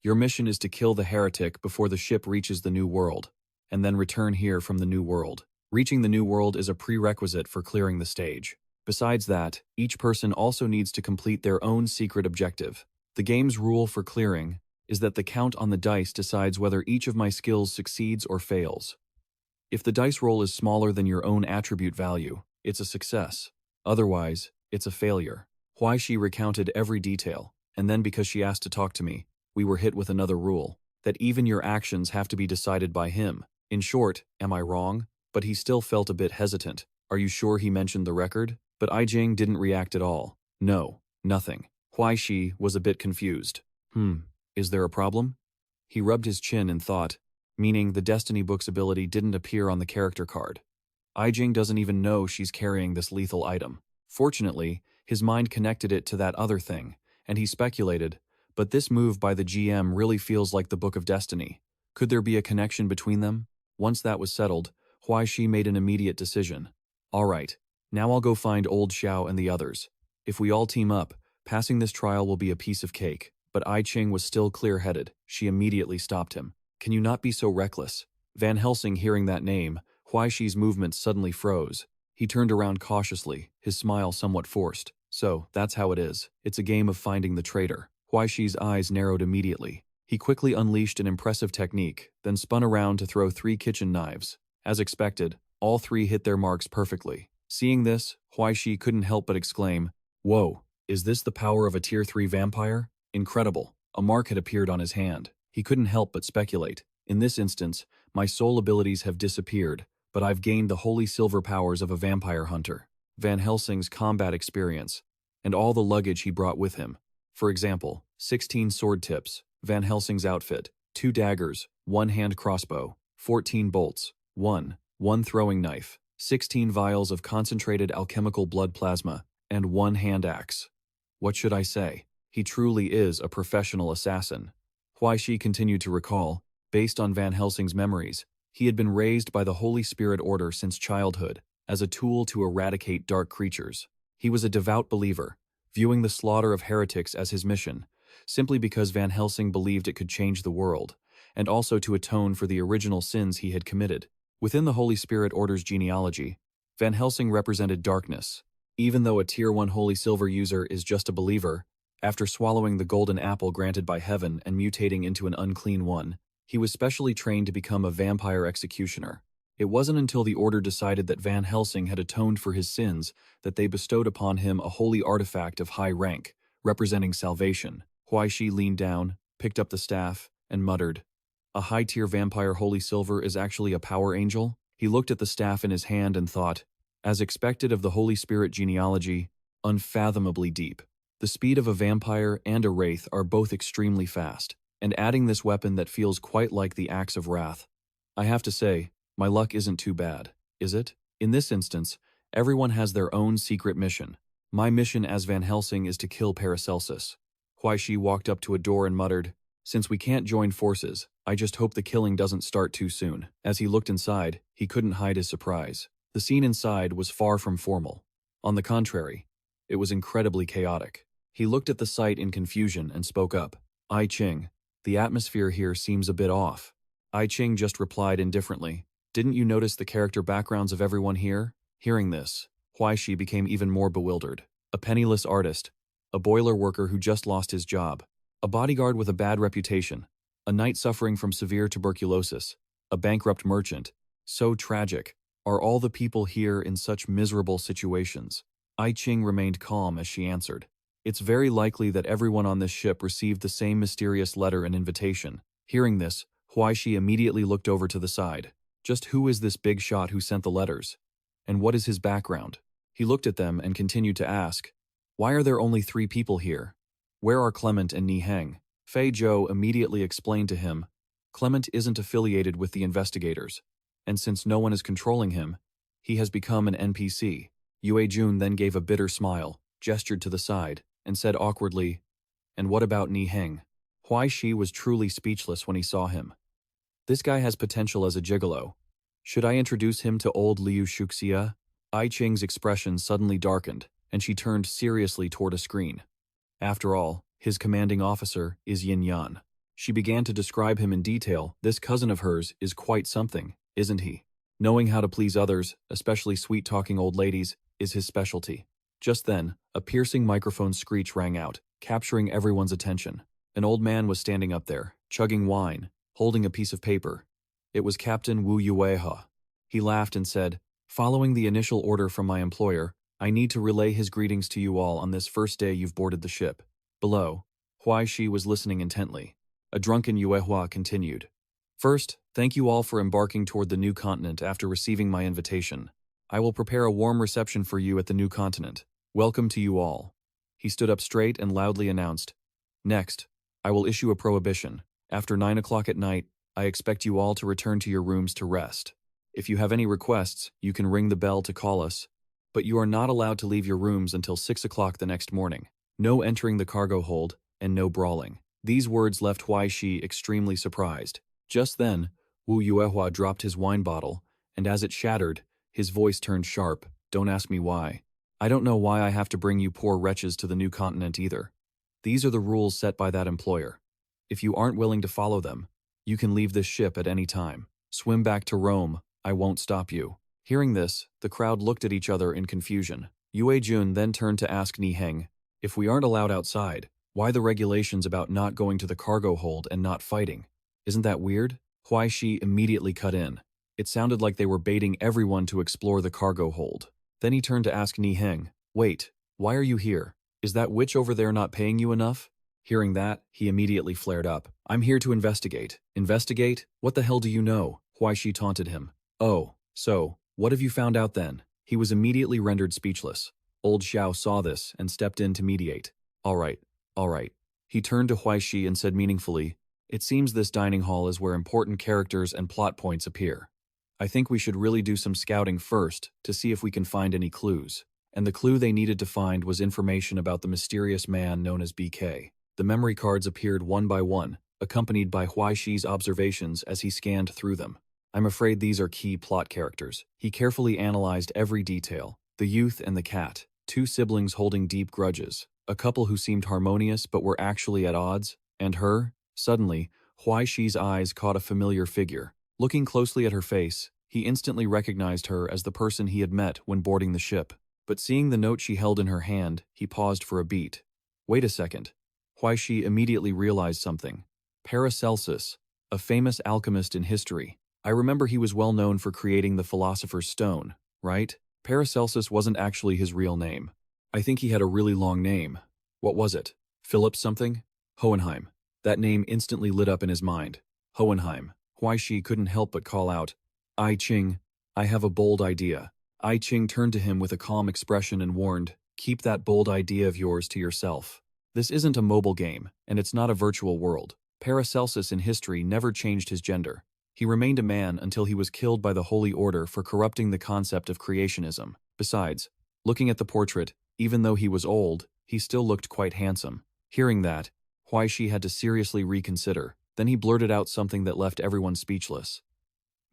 Your mission is to kill the heretic before the ship reaches the new world, and then return here from the new world. Reaching the new world is a prerequisite for clearing the stage. Besides that, each person also needs to complete their own secret objective. The game's rule for clearing is that the count on the dice decides whether each of my skills succeeds or fails. If the dice roll is smaller than your own attribute value, it's a success. Otherwise, it's a failure. Huai Shi recounted every detail, and then because she asked to talk to me, we were hit with another rule, that even your actions have to be decided by him. In short, am I wrong? But he still felt a bit hesitant. Are you sure he mentioned the record? But Jing didn't react at all. No, nothing. Huai Shi was a bit confused. Is there a problem? He rubbed his chin in thought, meaning the Destiny Book's ability didn't appear on the character card. Jing doesn't even know she's carrying this lethal item. Fortunately, his mind connected it to that other thing, and he speculated, but this move by the GM really feels like the Book of Destiny. Could there be a connection between them? Once that was settled, Huai Shi made an immediate decision. All right, now I'll go find old Xiao and the others. If we all team up, passing this trial will be a piece of cake. But Jing was still clear-headed. She immediately stopped him. Can you not be so reckless? Van Helsing hearing that name, Huai Shi's movements suddenly froze. He turned around cautiously, his smile somewhat forced. So, that's how it is. It's a game of finding the traitor. Huai Shi's eyes narrowed immediately. He quickly unleashed an impressive technique, then spun around to throw 3 kitchen knives. As expected, all 3 hit their marks perfectly. Seeing this, Huai Shi couldn't help but exclaim, "Whoa, is this the power of a Tier 3 vampire? Incredible." A mark had appeared on his hand. He couldn't help but speculate. In this instance, my soul abilities have disappeared, but I've gained the holy silver powers of a vampire hunter. Van Helsing's combat experience, and all the luggage he brought with him. For example, 16 sword tips, Van Helsing's outfit, 2 daggers, 1 hand crossbow, 14 bolts, 1 throwing knife, 16 vials of concentrated alchemical blood plasma, and 1 hand axe. What should I say? He truly is a professional assassin. Huai Shi continued to recall, based on Van Helsing's memories, he had been raised by the Holy Spirit Order since childhood, as a tool to eradicate dark creatures. He was a devout believer, viewing the slaughter of heretics as his mission, simply because Van Helsing believed it could change the world, and also to atone for the original sins he had committed. Within the Holy Spirit Order's genealogy, Van Helsing represented darkness. Even though a Tier 1 Holy Silver user is just a believer, After swallowing the golden apple granted by heaven and mutating into an unclean one, he was specially trained to become a vampire executioner. It wasn't until the Order decided that Van Helsing had atoned for his sins that they bestowed upon him a holy artifact of high rank, representing salvation. Huai Shi leaned down, picked up the staff, and muttered, "A high-tier vampire holy silver is actually a power angel?" He looked at the staff in his hand and thought, as expected of the Holy Spirit genealogy, unfathomably deep. The speed of a vampire and a wraith are both extremely fast, and adding this weapon that feels quite like the axe of wrath. I have to say, my luck isn't too bad, is it? In this instance, everyone has their own secret mission. My mission as Van Helsing is to kill Paracelsus. Huai Shi walked up to a door and muttered, "Since we can't join forces, I just hope the killing doesn't start too soon." As he looked inside, he couldn't hide his surprise. The scene inside was far from formal. On the contrary, it was incredibly chaotic. He looked at the sight in confusion and spoke up. "I Ching, the atmosphere here seems a bit off." I Ching just replied indifferently, "Didn't you notice the character backgrounds of everyone here?" Hearing this, Huai Shi became even more bewildered. A penniless artist, a boiler worker who just lost his job, a bodyguard with a bad reputation, a knight suffering from severe tuberculosis, a bankrupt merchant. So tragic. Are all the people here in such miserable situations? I Ching remained calm as she answered, "It's very likely that everyone on this ship received the same mysterious letter and invitation." Hearing this, Huai Shi immediately looked over to the side. Just who is this big shot who sent the letters? And what is his background? He looked at them and continued to ask, "Why are there only 3 people here? Where are Clement and Ni Heng?" Fei Zhou immediately explained to him, "Clement isn't affiliated with the investigators, and since no one is controlling him, he has become an NPC. Yue Jun then gave a bitter smile, gestured to the side, and said awkwardly, "And what about Ni Heng?" Huai Shi was truly speechless when he saw him. This guy has potential as a gigolo. Should I introduce him to old Liu Shuxia? I Ching's expression suddenly darkened, and she turned seriously toward a screen. After all, his commanding officer is Yin Yan. She began to describe him in detail. This cousin of hers is quite something, isn't he? Knowing how to please others, especially sweet-talking old ladies, is his specialty. Just then, a piercing microphone screech rang out, capturing everyone's attention. An old man was standing up there, chugging wine, holding a piece of paper. It was Captain Wu Yueha. He laughed and said, "Following the initial order from my employer, I need to relay his greetings to you all on this first day you've boarded the ship." Below, Huai Shi was listening intently. A drunken Yuehua continued, "First, thank you all for embarking toward the new continent after receiving my invitation. I will prepare a warm reception for you at the new continent. Welcome to you all." He stood up straight and loudly announced, "Next, I will issue a prohibition. After 9 o'clock at night, I expect you all to return to your rooms to rest. If you have any requests, you can ring the bell to call us, but you are not allowed to leave your rooms until 6 o'clock the next morning. No entering the cargo hold, and no brawling." These words left Huai Shi extremely surprised. Just then, Wu Yuehua dropped his wine bottle, and as it shattered, his voice turned sharp. "Don't ask me why. I don't know why I have to bring you poor wretches to the new continent either. These are the rules set by that employer. If you aren't willing to follow them, you can leave this ship at any time. Swim back to Rome, I won't stop you." Hearing this, the crowd looked at each other in confusion. Yue Jun then turned to ask Ni Heng, "If we aren't allowed outside, why the regulations about not going to the cargo hold and not fighting? Isn't that weird?" Huai Shi immediately cut in. It sounded like they were baiting everyone to explore the cargo hold. Then he turned to ask Ni Heng, "Wait, why are you here? Is that witch over there not paying you enough?" Hearing that, he immediately flared up. "I'm here to investigate." "Investigate? What the hell do you know?" Huai Shi taunted him. "Oh, so, what have you found out then?" He was immediately rendered speechless. Old Xiao saw this and stepped in to mediate. All right. He turned to Huai Shi and said meaningfully, "It seems this dining hall is where important characters and plot points appear. I think we should really do some scouting first to see if we can find any clues." And the clue they needed to find was information about the mysterious man known as BK. The memory cards appeared one by one, accompanied by Huai Shi's observations as he scanned through them. "I'm afraid these are key plot characters." He carefully analyzed every detail. The youth and the cat, 2 siblings holding deep grudges, a couple who seemed harmonious but were actually at odds, and her. Suddenly, Huai Shi's eyes caught a familiar figure. Looking closely at her face, he instantly recognized her as the person he had met when boarding the ship. But seeing the note she held in her hand, he paused for a beat. Wait a second. Huai Shi immediately realized something. Paracelsus, a famous alchemist in history. I remember he was well known for creating the Philosopher's Stone, right? Paracelsus wasn't actually his real name. I think he had a really long name. What was it? Philip something? Hohenheim. That name instantly lit up in his mind. Hohenheim. Huai Shi couldn't help but call out, "I Ching, I have a bold idea." I Ching turned to him with a calm expression and warned, "Keep that bold idea of yours to yourself. This isn't a mobile game, and it's not a virtual world." Paracelsus in history never changed his gender. He remained a man until he was killed by the Holy Order for corrupting the concept of creationism. Besides, looking at the portrait, even though he was old, he still looked quite handsome. Hearing that, Huai Shi had to seriously reconsider. Then he blurted out something that left everyone speechless.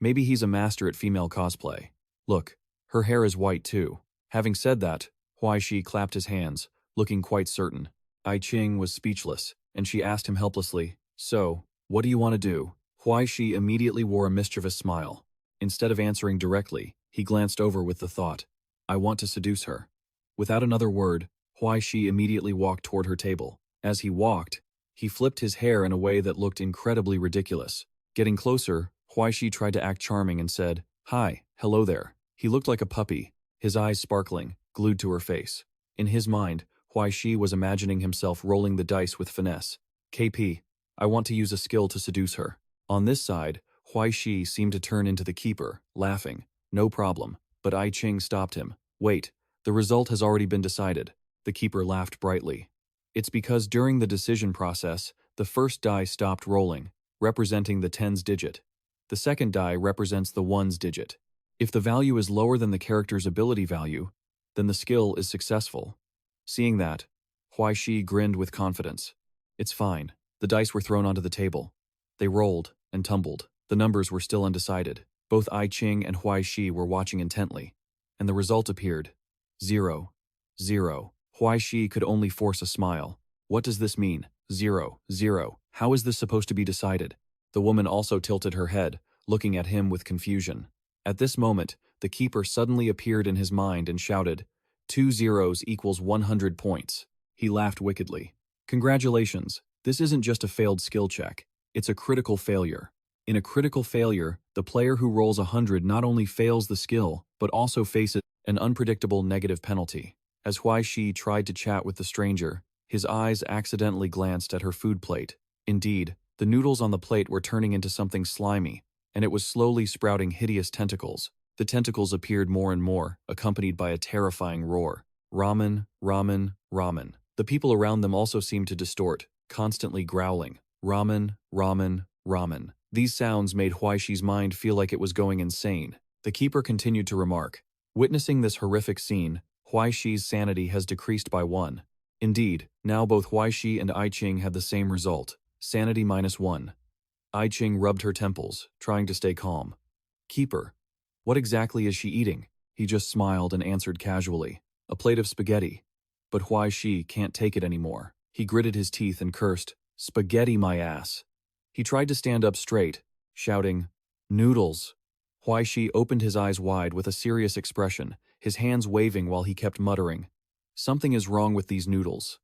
"Maybe he's a master at female cosplay. Look, her hair is white too." Having said that, Huai Shi clapped his hands, looking quite certain. I Ching was speechless, and she asked him helplessly, "So, what do you want to do?" Huai Shi immediately wore a mischievous smile. Instead of answering directly, he glanced over with the thought, "I want to seduce her." Without another word, Huai Shi immediately walked toward her table. As he walked, he flipped his hair in a way that looked incredibly ridiculous. Getting closer, Huai Shi tried to act charming and said, "Hi, hello there." He looked like a puppy, his eyes sparkling, glued to her face. In his mind, Huai Shi was imagining himself rolling the dice with finesse. "KP, I want to use a skill to seduce her." On this side, Huai Shi seemed to turn into the keeper, laughing. "No problem." But I Ching stopped him. "Wait, the result has already been decided." The keeper laughed brightly. "It's because during the decision process, the first die stopped rolling, representing the tens digit. The second die represents the ones digit. If the value is lower than the character's ability value, then the skill is successful." Seeing that, Huai Shi grinned with confidence. "It's fine." The dice were thrown onto the table. They rolled and tumbled. The numbers were still undecided. Both I Ching and Huai Shi were watching intently, and the result appeared. 0, 0. Huai Shi could only force a smile. "What does this mean? 0, 0. How is this supposed to be decided?" The woman also tilted her head, looking at him with confusion. At this moment, the keeper suddenly appeared in his mind and shouted, "2 zeros equals 100 points." He laughed wickedly. "Congratulations, this isn't just a failed skill check, it's a critical failure. In a critical failure, the player who rolls 100 not only fails the skill, but also faces an unpredictable negative penalty." As Huai Shi tried to chat with the stranger, his eyes accidentally glanced at her food plate. Indeed, the noodles on the plate were turning into something slimy, and it was slowly sprouting hideous tentacles. The tentacles appeared more and more, accompanied by a terrifying roar. "Ramen, ramen, ramen." The people around them also seemed to distort, constantly growling. "Ramen, ramen, ramen." These sounds made Huai Shi's mind feel like it was going insane. The keeper continued to remark, "Witnessing this horrific scene, Huai Shi's sanity has decreased by 1. Indeed, now both Huai Shi and I Ching had the same result, sanity -1. I Ching rubbed her temples, trying to stay calm. "Keeper, what exactly is she eating?" He just smiled and answered casually, "A plate of spaghetti." But Huai Shi can't take it anymore. He gritted his teeth and cursed, "Spaghetti my ass." He tried to stand up straight, shouting, "Noodles." Huai Shi opened his eyes wide with a serious expression, his hands waving while he kept muttering, "Something is wrong with these noodles."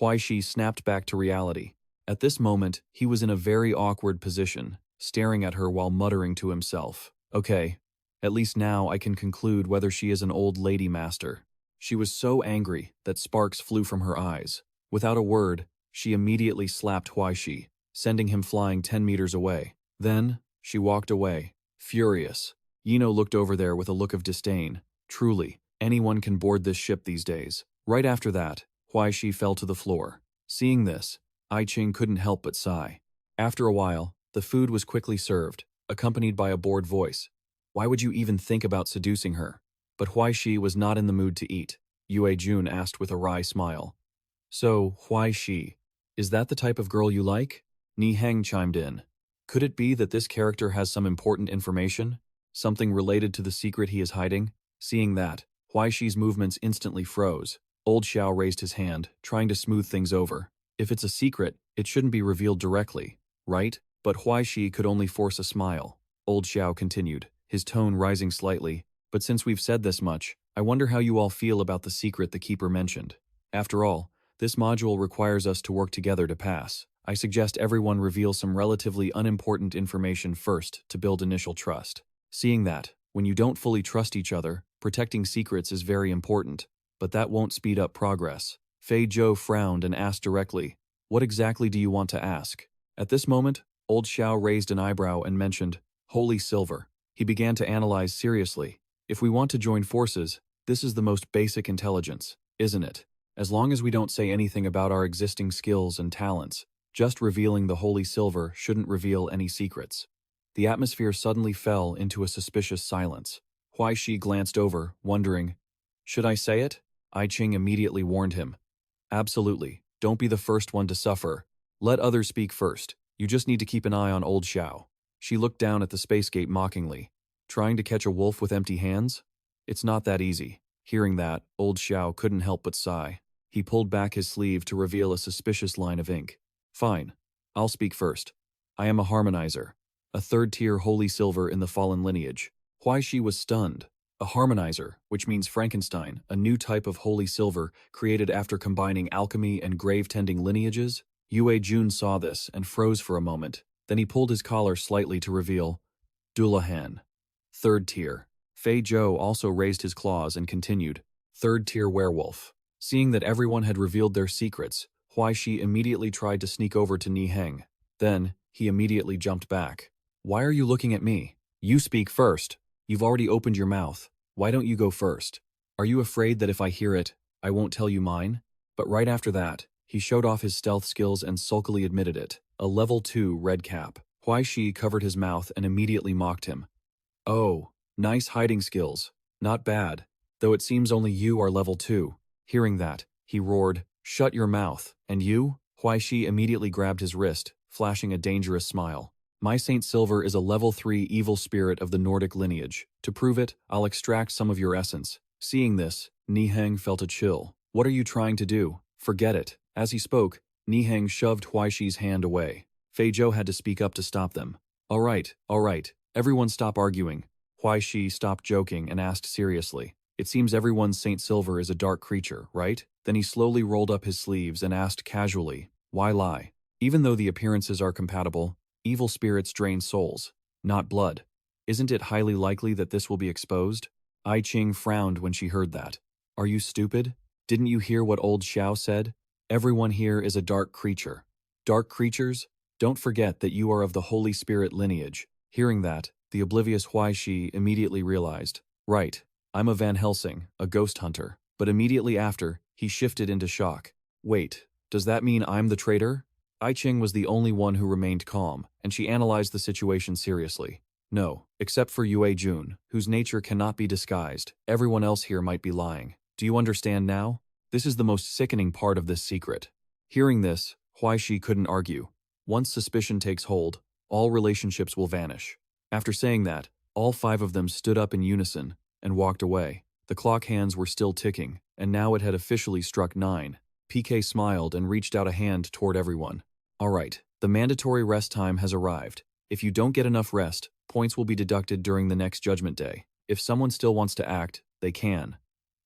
Huai Shi snapped back to reality. At this moment, he was in a very awkward position, staring at her while muttering to himself, "Okay, at least now I can conclude whether she is an old lady master." She was so angry that sparks flew from her eyes. Without a word, she immediately slapped Huai Shi, sending him flying 10 meters away. Then, she walked away, furious. Yino looked over there with a look of disdain. Truly, anyone can board this ship these days. Right after that, Huai Shi fell to the floor. Seeing this, I Ching couldn't help but sigh. After a while, the food was quickly served, accompanied by a bored voice. "Why would you even think about seducing her?" But Huai Shi was not in the mood to eat. Yue Jun asked with a wry smile. "So, Huai Shi, is that the type of girl you like?" Ni Heng chimed in. "Could it be that this character has some important information? Something related to the secret he is hiding?" Seeing that, Huai Shi's movements instantly froze. Old Xiao raised his hand, trying to smooth things over. "If it's a secret, it shouldn't be revealed directly, right?" But Huai Shi could only force a smile. Old Xiao continued, his tone rising slightly. "But since we've said this much, I wonder how you all feel about the secret the keeper mentioned. After all, This module requires us to work together to pass. I suggest everyone reveal some relatively unimportant information first to build initial trust. Seeing that, when you don't fully trust each other, protecting secrets is very important, but that won't speed up progress. Fei Zhou frowned and asked directly, "What exactly do you want to ask?" At this moment, old Xiao raised an eyebrow and mentioned, "Holy silver." He began to analyze seriously. If we want to join forces, this is the most basic intelligence, isn't it? As long as we don't say anything about our existing skills and talents, just revealing the holy silver shouldn't reveal any secrets. The atmosphere suddenly fell into a suspicious silence. Huai Shi glanced over, wondering, "Should I say it?" I Ching immediately warned him. "Absolutely. Don't be the first one to suffer. Let others speak first. You just need to keep an eye on old Xiao." She looked down at the space gate mockingly. "Trying to catch a wolf with empty hands? It's not that easy." Hearing that, old Xiao couldn't help but sigh. He pulled back his sleeve to reveal a suspicious line of ink. "Fine. I'll speak first. I am a harmonizer. A third-tier holy silver in the fallen lineage." Huai Shi was stunned. A harmonizer, which means Frankenstein, a new type of holy silver created after combining alchemy and grave-tending lineages? Yue Jun saw this and froze for a moment. Then he pulled his collar slightly to reveal Dullahan. Third tier. Fei Zhou also raised his claws and continued, "Third-tier werewolf." Seeing that everyone had revealed their secrets, Huai Shi immediately tried to sneak over to Ni Heng. Then, he immediately jumped back. "Why are you looking at me? You speak first. You've already opened your mouth. Why don't you go first? Are you afraid that if I hear it, I won't tell you mine?" But right after that, he showed off his stealth skills and sulkily admitted it. A level 2 red cap. Huai Shi covered his mouth and immediately mocked him. "Oh, nice hiding skills. Not bad. Though it seems only you are level 2. Hearing that, he roared, "Shut your mouth. And you?" Huai Shi immediately grabbed his wrist, flashing a dangerous smile. "My Saint Silver is a level 3 evil spirit of the Nordic lineage. To prove it, I'll extract some of your essence." Seeing this, Ni Heng felt a chill. "What are you trying to do? Forget it." As he spoke, Ni Heng shoved Huai Shi's hand away. Fei Zhou had to speak up to stop them. All right, everyone stop arguing." Huai Shi stopped joking and asked seriously, "It seems everyone's Saint Silver is a dark creature, right?" Then he slowly rolled up his sleeves and asked casually, "Why lie? Even though the appearances are compatible, evil spirits drain souls, not blood. Isn't it highly likely that this will be exposed?" I Ching frowned when she heard that. "Are you stupid? Didn't you hear what old Xiao said? Everyone here is a dark creature. Dark creatures? Don't forget that you are of the Holy Spirit lineage." Hearing that, the oblivious Huai Shi immediately realized, "Right, I'm a Van Helsing, a ghost hunter." But immediately after, he shifted into shock. "Wait, does that mean I'm the traitor?" I Ching was the only one who remained calm, and she analyzed the situation seriously. "No, except for Yue Jun, whose nature cannot be disguised. Everyone else here might be lying. Do you understand now? This is the most sickening part of this secret." Hearing this, Huai Shi couldn't argue. Once suspicion takes hold, all relationships will vanish. After saying that, all 5 of them stood up in unison and walked away. The clock hands were still ticking, and now it had officially struck 9. PK smiled and reached out a hand toward everyone. "All right, the mandatory rest time has arrived. If you don't get enough rest, points will be deducted during the next judgment day. If someone still wants to act, they can.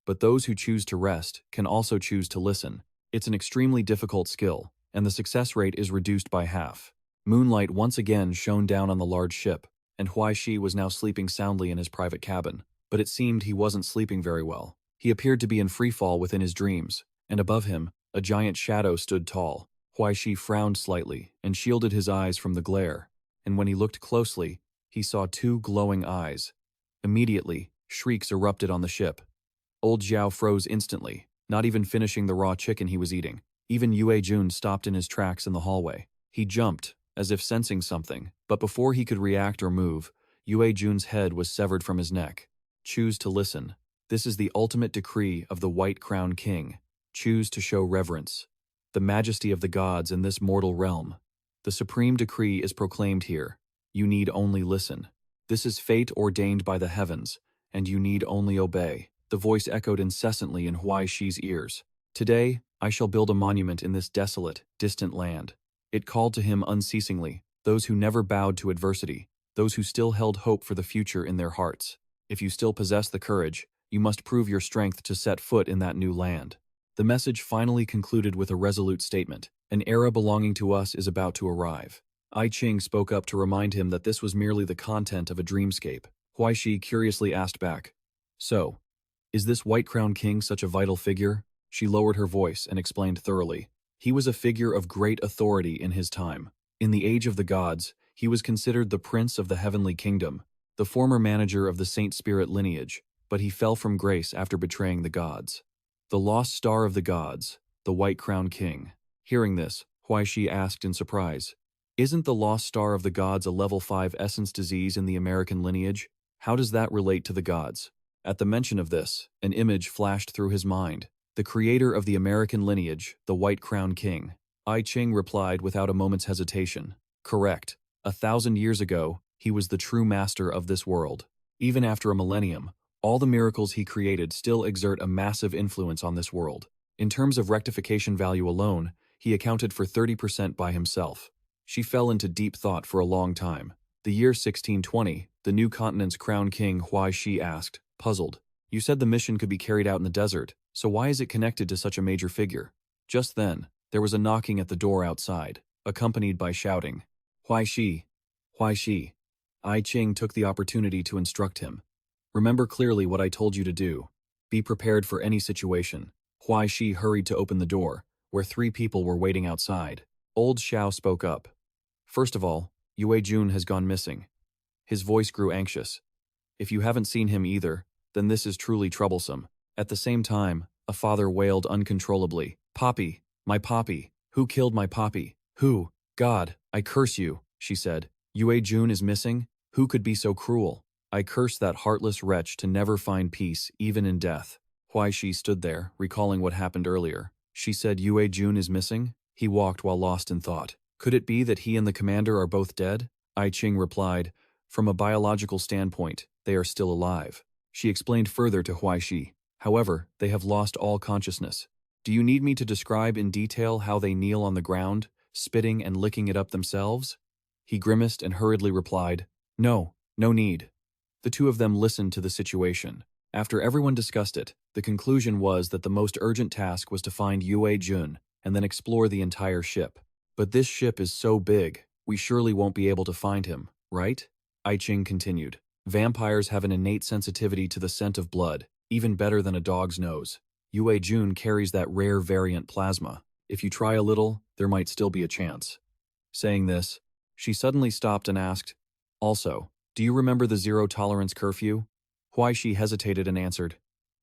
But those who choose to rest can also choose to listen. It's an extremely difficult skill, and the success rate is reduced by half." Moonlight once again shone down on the large ship, and Huai Shi was now sleeping soundly in his private cabin. But it seemed he wasn't sleeping very well. He appeared to be in free fall within his dreams, and above him, a giant shadow stood tall. Huai Shi frowned slightly and shielded his eyes from the glare, and when he looked closely, he saw 2 glowing eyes. Immediately, shrieks erupted on the ship. Old Zhao froze instantly, not even finishing the raw chicken he was eating. Even Yue Jun stopped in his tracks in the hallway. He jumped, as if sensing something, but before he could react or move, Yue Jun's head was severed from his neck. Choose to listen. This is the ultimate decree of the White Crown King. Choose to show reverence. The majesty of the gods in this mortal realm. The supreme decree is proclaimed here. You need only listen. This is fate ordained by the heavens, and you need only obey. The voice echoed incessantly in Huai Shi's ears. "Today, I shall build a monument in this desolate, distant land." It called to him unceasingly, those who never bowed to adversity, those who still held hope for the future in their hearts. If you still possess the courage, you must prove your strength to set foot in that new land. The message finally concluded with a resolute statement. An era belonging to us is about to arrive. I Ching spoke up to remind him that this was merely the content of a dreamscape. Huai Shi curiously asked back, "So, is this White Crown King such a vital figure?" She lowered her voice and explained thoroughly. He was a figure of great authority in his time. In the age of the gods, he was considered the prince of the heavenly kingdom, the former manager of the Saint Spirit lineage, but he fell from grace after betraying the gods. The lost star of the gods, the White Crown King. Hearing this, Huai Shi asked in surprise, "Isn't the lost star of the gods a level 5 essence disease in the American lineage? How does that relate to the gods?" At the mention of this, an image flashed through his mind. The creator of the American lineage, the White Crown King. I Ching replied without a moment's hesitation. Correct. 1,000 years ago, he was the true master of this world. Even after a millennium, all the miracles he created still exert a massive influence on this world. In terms of rectification value alone, he accounted for 30% by himself. She fell into deep thought for a long time. The year 1620, the new continent's crown king Huai Shi asked, puzzled, "You said the mission could be carried out in the desert, so why is it connected to such a major figure?" Just then, there was a knocking at the door outside, accompanied by shouting, "Huai Shi! Huai Shi!" I Ching took the opportunity to instruct him. "Remember clearly what I told you to do. Be prepared for any situation." Huai Shi hurried to open the door, where 3 people were waiting outside. Old Xiao spoke up. "First of all, Yue Jun has gone missing." His voice grew anxious. "If you haven't seen him either, then this is truly troublesome." At the same time, a father wailed uncontrollably, "Poppy, my Poppy! Who killed my Poppy? Who? God, I curse you," she said. "Yue Jun is missing? Who could be so cruel? I curse that heartless wretch to never find peace, even in death." Huai Shi stood there, recalling what happened earlier. She said Yue Jun is missing? He walked while lost in thought. Could it be that he and the commander are both dead? I Ching replied, "From a biological standpoint, they are still alive." She explained further to Huai Shi. "However, they have lost all consciousness. Do you need me to describe in detail how they kneel on the ground, spitting and licking it up themselves?" He grimaced and hurriedly replied, "No, no need." The 2 of them listened to the situation. After everyone discussed it, the conclusion was that the most urgent task was to find Yue Jun and then explore the entire ship. "But this ship is so big, we surely won't be able to find him, right?" I Ching continued. "Vampires have an innate sensitivity to the scent of blood, even better than a dog's nose. Yue Jun carries that rare variant plasma. If you try a little, there might still be a chance." Saying this, she suddenly stopped and asked, "Also, do you remember the zero-tolerance curfew?" Huai Shi hesitated and answered,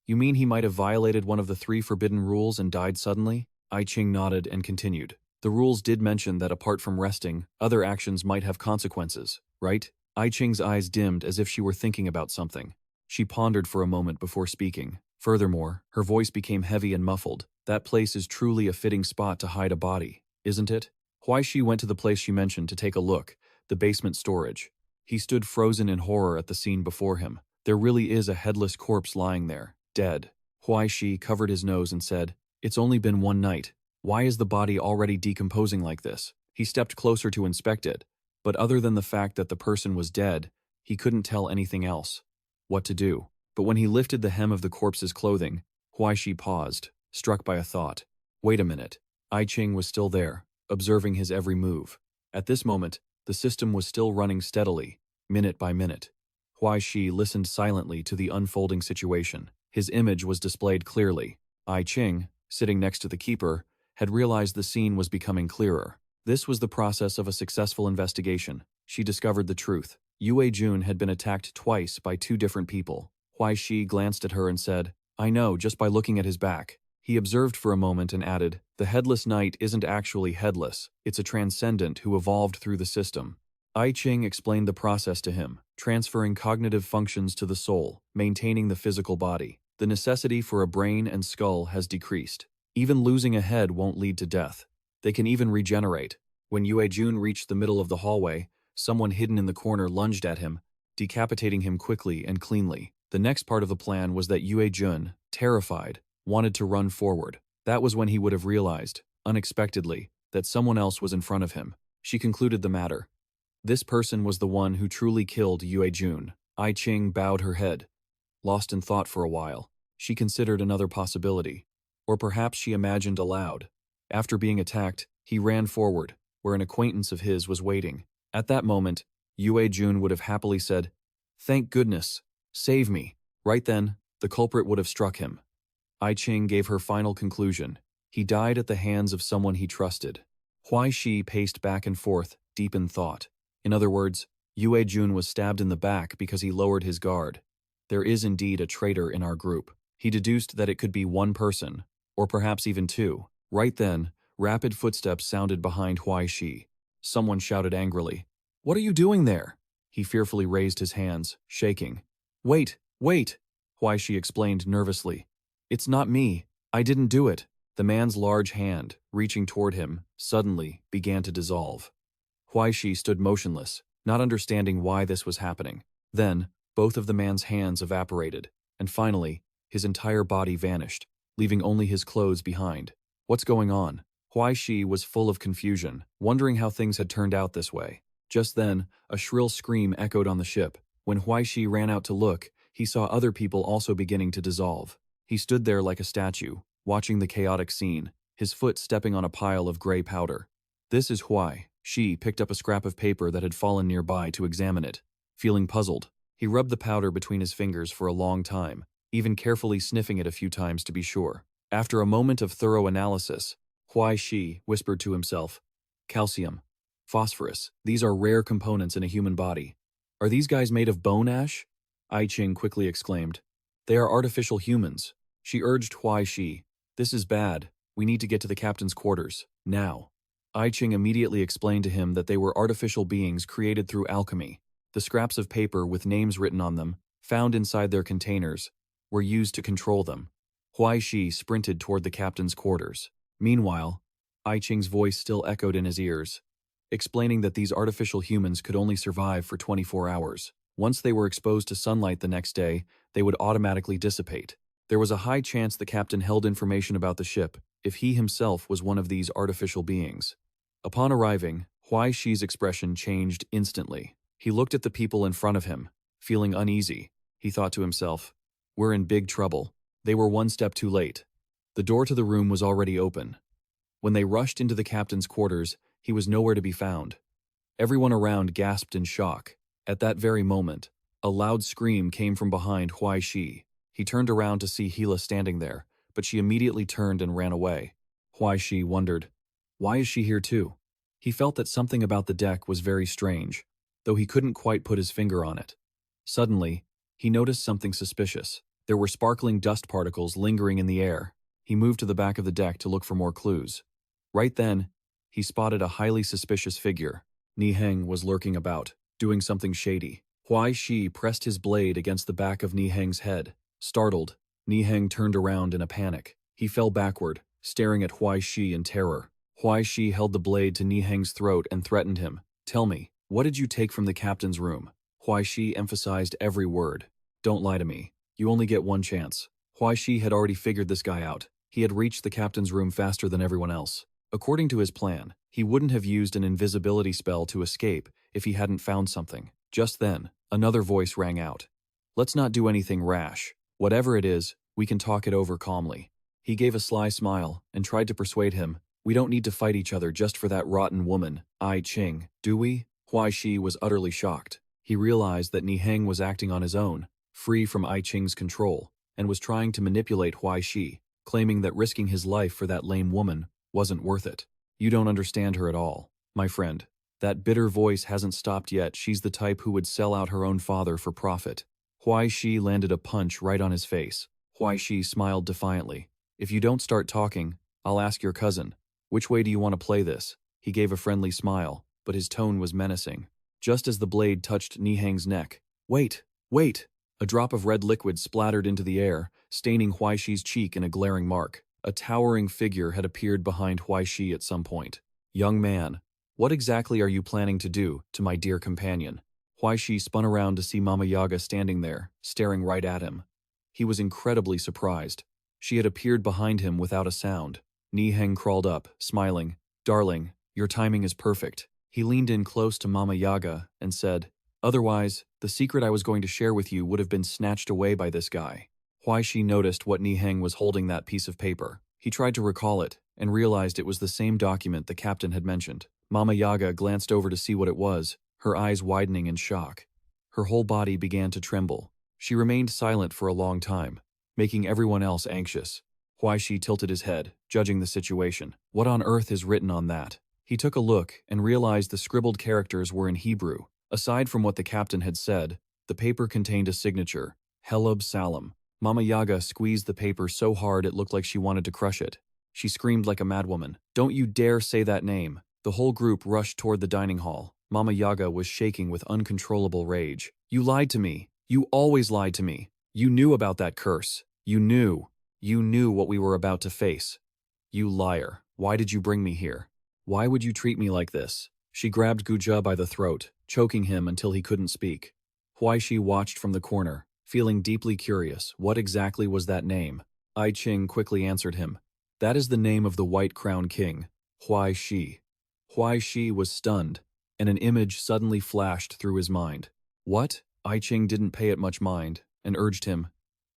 "You mean he might have violated one of the 3 forbidden rules and died suddenly?" I Ching nodded and continued. "The rules did mention that apart from resting, other actions might have consequences, right?" I Ching's eyes dimmed as if she were thinking about something. She pondered for a moment before speaking. Furthermore, her voice became heavy and muffled. "That place is truly a fitting spot to hide a body, isn't it?" Huai Shi went to the place she mentioned to take a look, the basement storage. He stood frozen in horror at the scene before him. There really is a headless corpse lying there, dead. Huai Shi covered his nose and said, "It's only been 1 night. Why is the body already decomposing like this?" He stepped closer to inspect it, but other than the fact that the person was dead, he couldn't tell anything else. What to do? But when he lifted the hem of the corpse's clothing, Huai Shi paused, struck by a thought. Wait a minute. I Ching was still there, observing his every move. At this moment, the system was still running steadily, minute by minute. Huai Shi listened silently to the unfolding situation. His image was displayed clearly. I Ching, sitting next to the keeper, had realized the scene was becoming clearer. This was the process of a successful investigation. She discovered the truth. Yue Jun had been attacked twice by 2 different people. Huai Shi glanced at her and said, "I know just by looking at his back." He observed for a moment and added, "The headless knight isn't actually headless. It's a transcendent who evolved through the system." I Ching explained the process to him, transferring cognitive functions to the soul, maintaining the physical body. The necessity for a brain and skull has decreased. Even losing a head won't lead to death. They can even regenerate. When Yue Jun reached the middle of the hallway, someone hidden in the corner lunged at him, decapitating him quickly and cleanly. The next part of the plan was that Yue Jun, terrified, wanted to run forward. That was when he would have realized, unexpectedly, that someone else was in front of him. She concluded the matter. This person was the one who truly killed Yue Jun. I Ching bowed her head. Lost in thought for a while, she considered another possibility. Or perhaps she imagined aloud. After being attacked, he ran forward, where an acquaintance of his was waiting. At that moment, Yue Jun would have happily said, "Thank goodness! Save me!" Right then, the culprit would have struck him. I Ching gave her final conclusion. He died at the hands of someone he trusted. Huai Shi paced back and forth, deep in thought. In other words, Yue Jun was stabbed in the back because he lowered his guard. There is indeed a traitor in our group. He deduced that it could be one person, or perhaps even two. Right then, rapid footsteps sounded behind Huai Shi. Someone shouted angrily, "What are you doing there?" He fearfully raised his hands, shaking. "Wait, wait," Huai Shi explained nervously. "It's not me. I didn't do it." The man's large hand, reaching toward him, suddenly began to dissolve. Huai Shi stood motionless, not understanding why this was happening. Then, both of the man's hands evaporated, and finally, his entire body vanished, leaving only his clothes behind. What's going on? Huai Shi was full of confusion, wondering how things had turned out this way. Just then, a shrill scream echoed on the ship. When Huai Shi ran out to look, he saw other people also beginning to dissolve. He stood there like a statue, watching the chaotic scene, his foot stepping on a pile of gray powder. "This is Huai." Shi picked up a scrap of paper that had fallen nearby to examine it. Feeling puzzled, he rubbed the powder between his fingers for a long time, even carefully sniffing it a few times to be sure. After a moment of thorough analysis, Huai Shi whispered to himself, "Calcium, phosphorus, these are rare components in a human body. Are these guys made of bone ash?" I Ching quickly exclaimed. "They are artificial humans." She urged Huai Shi, "This is bad. We need to get to the captain's quarters, now." I Ching immediately explained to him that they were artificial beings created through alchemy. The scraps of paper with names written on them, found inside their containers, were used to control them. Huai Shi sprinted toward the captain's quarters. Meanwhile, I Ching's voice still echoed in his ears, explaining that these artificial humans could only survive for 24 hours. Once they were exposed to sunlight the next day, they would automatically dissipate. There was a high chance the captain held information about the ship if he himself was one of these artificial beings. Upon arriving, Huai Shi's expression changed instantly. He looked at the people in front of him, feeling uneasy. He thought to himself, "We're in big trouble." They were one step too late. The door to the room was already open. When they rushed into the captain's quarters, he was nowhere to be found. Everyone around gasped in shock. At that very moment, a loud scream came from behind Huai Shi. He turned around to see Hila standing there, but she immediately turned and ran away. Huai Shi wondered, why is she here too? He felt that something about the deck was very strange, though he couldn't quite put his finger on it. Suddenly, he noticed something suspicious. There were sparkling dust particles lingering in the air. He moved to the back of the deck to look for more clues. Right then, he spotted a highly suspicious figure. Ni Heng was lurking about, doing something shady. Huai Shi pressed his blade against the back of Ni Heng's head. Startled, Ni Heng turned around in a panic. He fell backward, staring at Huai Shi in terror. Huai Shi held the blade to Ni Heng's throat and threatened him. "Tell me, what did you take from the captain's room?" Huai Shi emphasized every word. "Don't lie to me. You only get one chance." Huai Shi had already figured this guy out. He had reached the captain's room faster than everyone else. According to his plan, he wouldn't have used an invisibility spell to escape if he hadn't found something. Just then, another voice rang out. "Let's not do anything rash. Whatever it is, we can talk it over calmly." He gave a sly smile and tried to persuade him. "We don't need to fight each other just for that rotten woman, I Ching, do we?" Huai Shi was utterly shocked. He realized that Ni Heng was acting on his own, free from I Ching's control, and was trying to manipulate Huai Shi, claiming that risking his life for that lame woman wasn't worth it. "You don't understand her at all, my friend. That bitter voice hasn't stopped yet. She's the type who would sell out her own father for profit." Huai Shi landed a punch right on his face. Huai Shi smiled defiantly. "If you don't start talking, I'll ask your cousin. Which way do you want to play this?" He gave a friendly smile, but his tone was menacing. Just as the blade touched Ni Heng's neck, "Wait, wait!" A drop of red liquid splattered into the air, staining Huai Shi's cheek in a glaring mark. A towering figure had appeared behind Huai Shi at some point. "Young man, what exactly are you planning to do to my dear companion?" Huai Shi spun around to see Mama Yaga standing there, staring right at him. He was incredibly surprised. She had appeared behind him without a sound. Ni Heng crawled up, smiling. "Darling, your timing is perfect." He leaned in close to Mama Yaga and said, "Otherwise, the secret I was going to share with you would have been snatched away by this guy." Huai Shi noticed what Ni Heng was holding that piece of paper. He tried to recall it, and realized it was the same document the captain had mentioned. Mama Yaga glanced over to see what it was, her eyes widening in shock. Her whole body began to tremble. She remained silent for a long time, making everyone else anxious. Huai Shi tilted his head, judging the situation. What on earth is written on that? He took a look and realized the scribbled characters were in Hebrew. Aside from what the captain had said, the paper contained a signature, Helub Salam. Mama Yaga squeezed the paper so hard it looked like she wanted to crush it. She screamed like a madwoman. Don't you dare say that name. The whole group rushed toward the dining hall. Mama Yaga was shaking with uncontrollable rage. You lied to me. You always lied to me. You knew about that curse. You knew what we were about to face. You liar. Why did you bring me here? Why would you treat me like this? She grabbed Guja by the throat, choking him until he couldn't speak. Huai Shi watched from the corner, feeling deeply curious. What exactly was that name? I Ching quickly answered him. That is the name of the White Crown King, Huai Shi. Huai Shi was stunned, and an image suddenly flashed through his mind. What? I Ching didn't pay it much mind, and urged him,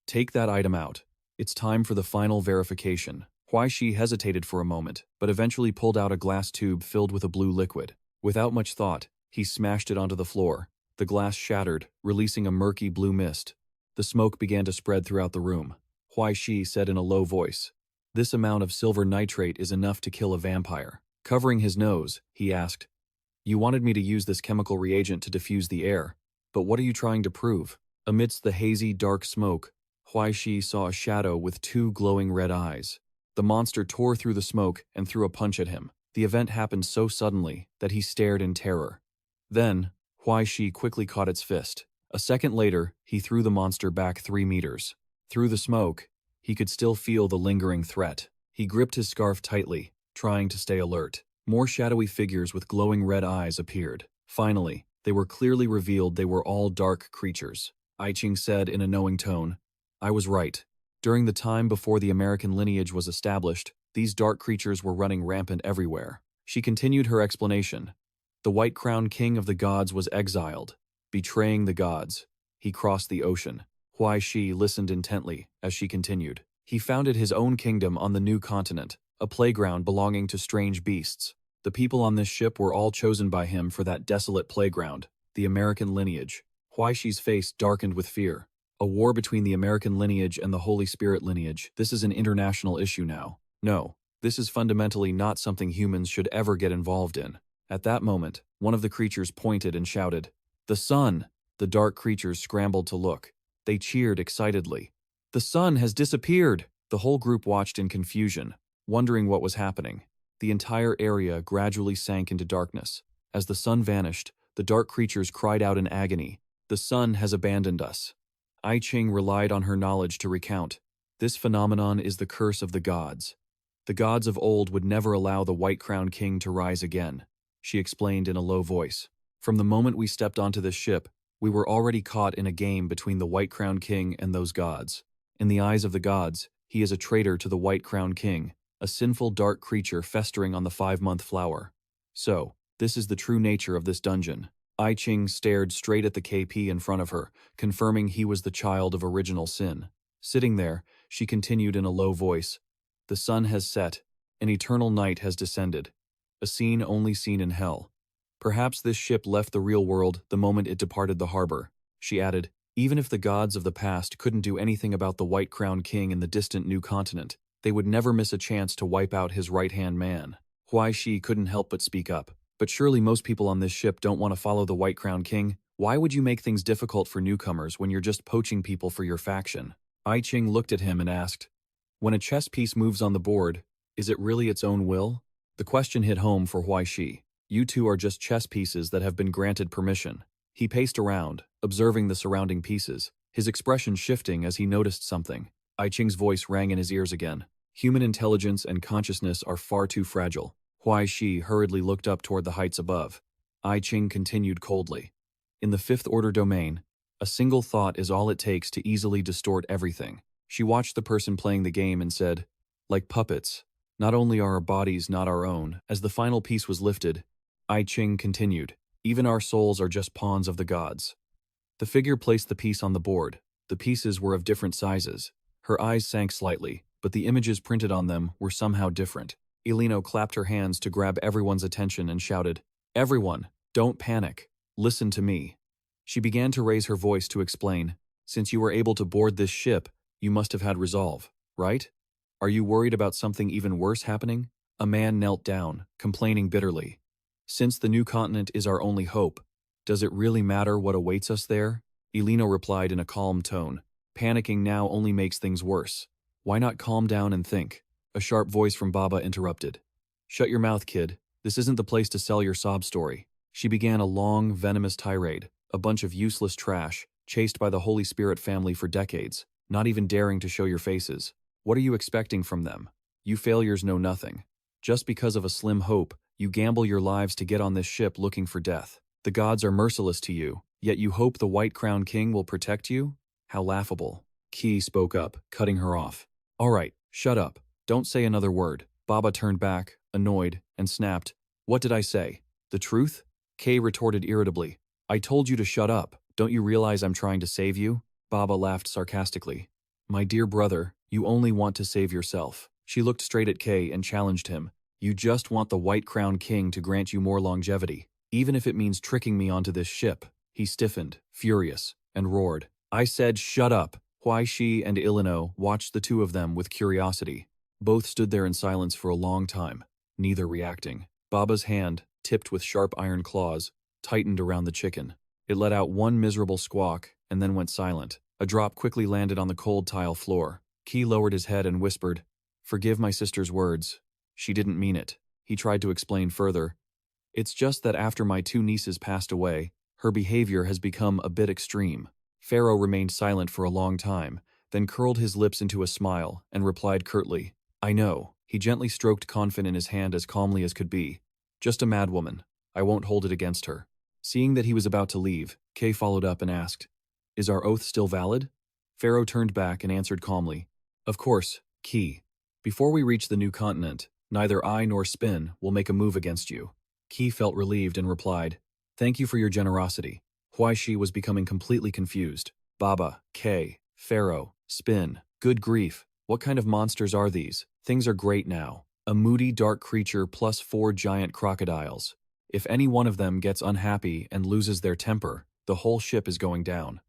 take that item out. It's time for the final verification. Huai Shi hesitated for a moment, but eventually pulled out a glass tube filled with a blue liquid. Without much thought, he smashed it onto the floor. The glass shattered, releasing a murky blue mist. The smoke began to spread throughout the room. Huai Shi said in a low voice, this amount of silver nitrate is enough to kill a vampire. Covering his nose, he asked, you wanted me to use this chemical reagent to diffuse the air, but what are you trying to prove? Amidst the hazy, dark smoke, Huai Shi saw a shadow with two glowing red eyes. The monster tore through the smoke and threw a punch at him. The event happened so suddenly that he stared in terror. Then, Huai Shi quickly caught its fist. A second later, he threw the monster back 3 meters. Through the smoke, he could still feel the lingering threat. He gripped his scarf tightly, trying to stay alert. More shadowy figures with glowing red eyes appeared. Finally, they were clearly revealed they were all dark creatures. I Ching said in a knowing tone, I was right. During the time before the American lineage was established, these dark creatures were running rampant everywhere. She continued her explanation. The White Crown King of the gods was exiled, betraying the gods. He crossed the ocean. Huai Shi listened intently as she continued. He founded his own kingdom on the new continent, a playground belonging to strange beasts. The people on this ship were all chosen by him for that desolate playground, the American lineage. Huai Shi's face darkened with fear. A war between the American lineage and the Holy Spirit lineage. This is an international issue now. No, this is fundamentally not something humans should ever get involved in. At that moment, one of the creatures pointed and shouted, the sun! The dark creatures scrambled to look. They cheered excitedly. The sun has disappeared! The whole group watched in confusion, wondering what was happening. The entire area gradually sank into darkness. As the sun vanished, the dark creatures cried out in agony. The sun has abandoned us. I Ching relied on her knowledge to recount. This phenomenon is the curse of the gods. The gods of old would never allow the White Crown King to rise again, she explained in a low voice. From the moment we stepped onto this ship, we were already caught in a game between the White Crown King and those gods. In the eyes of the gods, he is a traitor to the White Crown King, a sinful dark creature festering on the 5-month flower. So, this is the true nature of this dungeon. I Ching stared straight at the KP in front of her, confirming he was the child of original sin. Sitting there, she continued in a low voice, the sun has set, an eternal night has descended, a scene only seen in hell. Perhaps this ship left the real world the moment it departed the harbor. She added, even if the gods of the past couldn't do anything about the White Crown King in the distant new continent, they would never miss a chance to wipe out his right-hand man. Huai Shi couldn't help but speak up. But surely most people on this ship don't want to follow the White Crown King. Why would you make things difficult for newcomers when you're just poaching people for your faction? I Ching looked at him and asked, when a chess piece moves on the board, is it really its own will? The question hit home for Huai Shi. You two are just chess pieces that have been granted permission. He paced around, observing the surrounding pieces, his expression shifting as he noticed something. I Ching's voice rang in his ears again. Human intelligence and consciousness are far too fragile. Huai Shi hurriedly looked up toward the heights above. I Ching continued coldly. In the 5th order domain, a single thought is all it takes to easily distort everything. She watched the person playing the game and said, like puppets, not only are our bodies not our own, as the final piece was lifted, I Ching continued, even our souls are just pawns of the gods. The figure placed the piece on the board. The pieces were of different sizes. Her eyes sank slightly, but the images printed on them were somehow different. Elino clapped her hands to grab everyone's attention and shouted, "Everyone, don't panic. Listen to me." She began to raise her voice to explain, "Since you were able to board this ship, you must have had resolve, right? Are you worried about something even worse happening?" A man knelt down, complaining bitterly. "Since the new continent is our only hope, does it really matter what awaits us there?" Elino replied in a calm tone. "Panicking now only makes things worse. Why not calm down and think?" A sharp voice from Baba interrupted. "Shut your mouth, kid. This isn't the place to sell your sob story." She began a long, venomous tirade, a bunch of useless trash, chased by the Holy Spirit family for decades, not even daring to show your faces. What are you expecting from them? You failures know nothing. Just because of a slim hope, you gamble your lives to get on this ship looking for death. The gods are merciless to you, yet you hope the White Crown King will protect you? How laughable. Ki spoke up, cutting her off. "All right, shut up. Don't say another word." Baba turned back, annoyed, and snapped, "What did I say? The truth?" Kay retorted irritably, "I told you to shut up. Don't you realize I'm trying to save you?" Baba laughed sarcastically. "My dear brother, you only want to save yourself." She looked straight at Kay and challenged him. "You just want the White Crown King to grant you more longevity, even if it means tricking me onto this ship." He stiffened, furious, and roared, "I said shut up!" Huai Shi and Ilino watched the two of them with curiosity. Both stood there in silence for a long time, neither reacting. Baba's hand, tipped with sharp iron claws, tightened around the chicken. It let out one miserable squawk and then went silent. A drop quickly landed on the cold tile floor. Ki lowered his head and whispered, "Forgive my sister's words. She didn't mean it." He tried to explain further. "It's just that after my two nieces passed away, her behavior has become a bit extreme." Pharaoh remained silent for a long time, then curled his lips into a smile and replied curtly, "I know." He gently stroked Confin in his hand as calmly as could be. "Just a madwoman. I won't hold it against her." Seeing that he was about to leave, Kay followed up and asked, "Is our oath still valid?" Pharaoh turned back and answered calmly, "Of course, Ki. Before we reach the new continent, neither I nor Spin will make a move against you." Ki felt relieved and replied, "Thank you for your generosity." Huai Shi was becoming completely confused. Baba, Kay, Pharaoh, Spin. Good grief, what kind of monsters are these? Things are great now. A moody, dark creature plus 4 giant crocodiles. If any one of them gets unhappy and loses their temper, the whole ship is going down.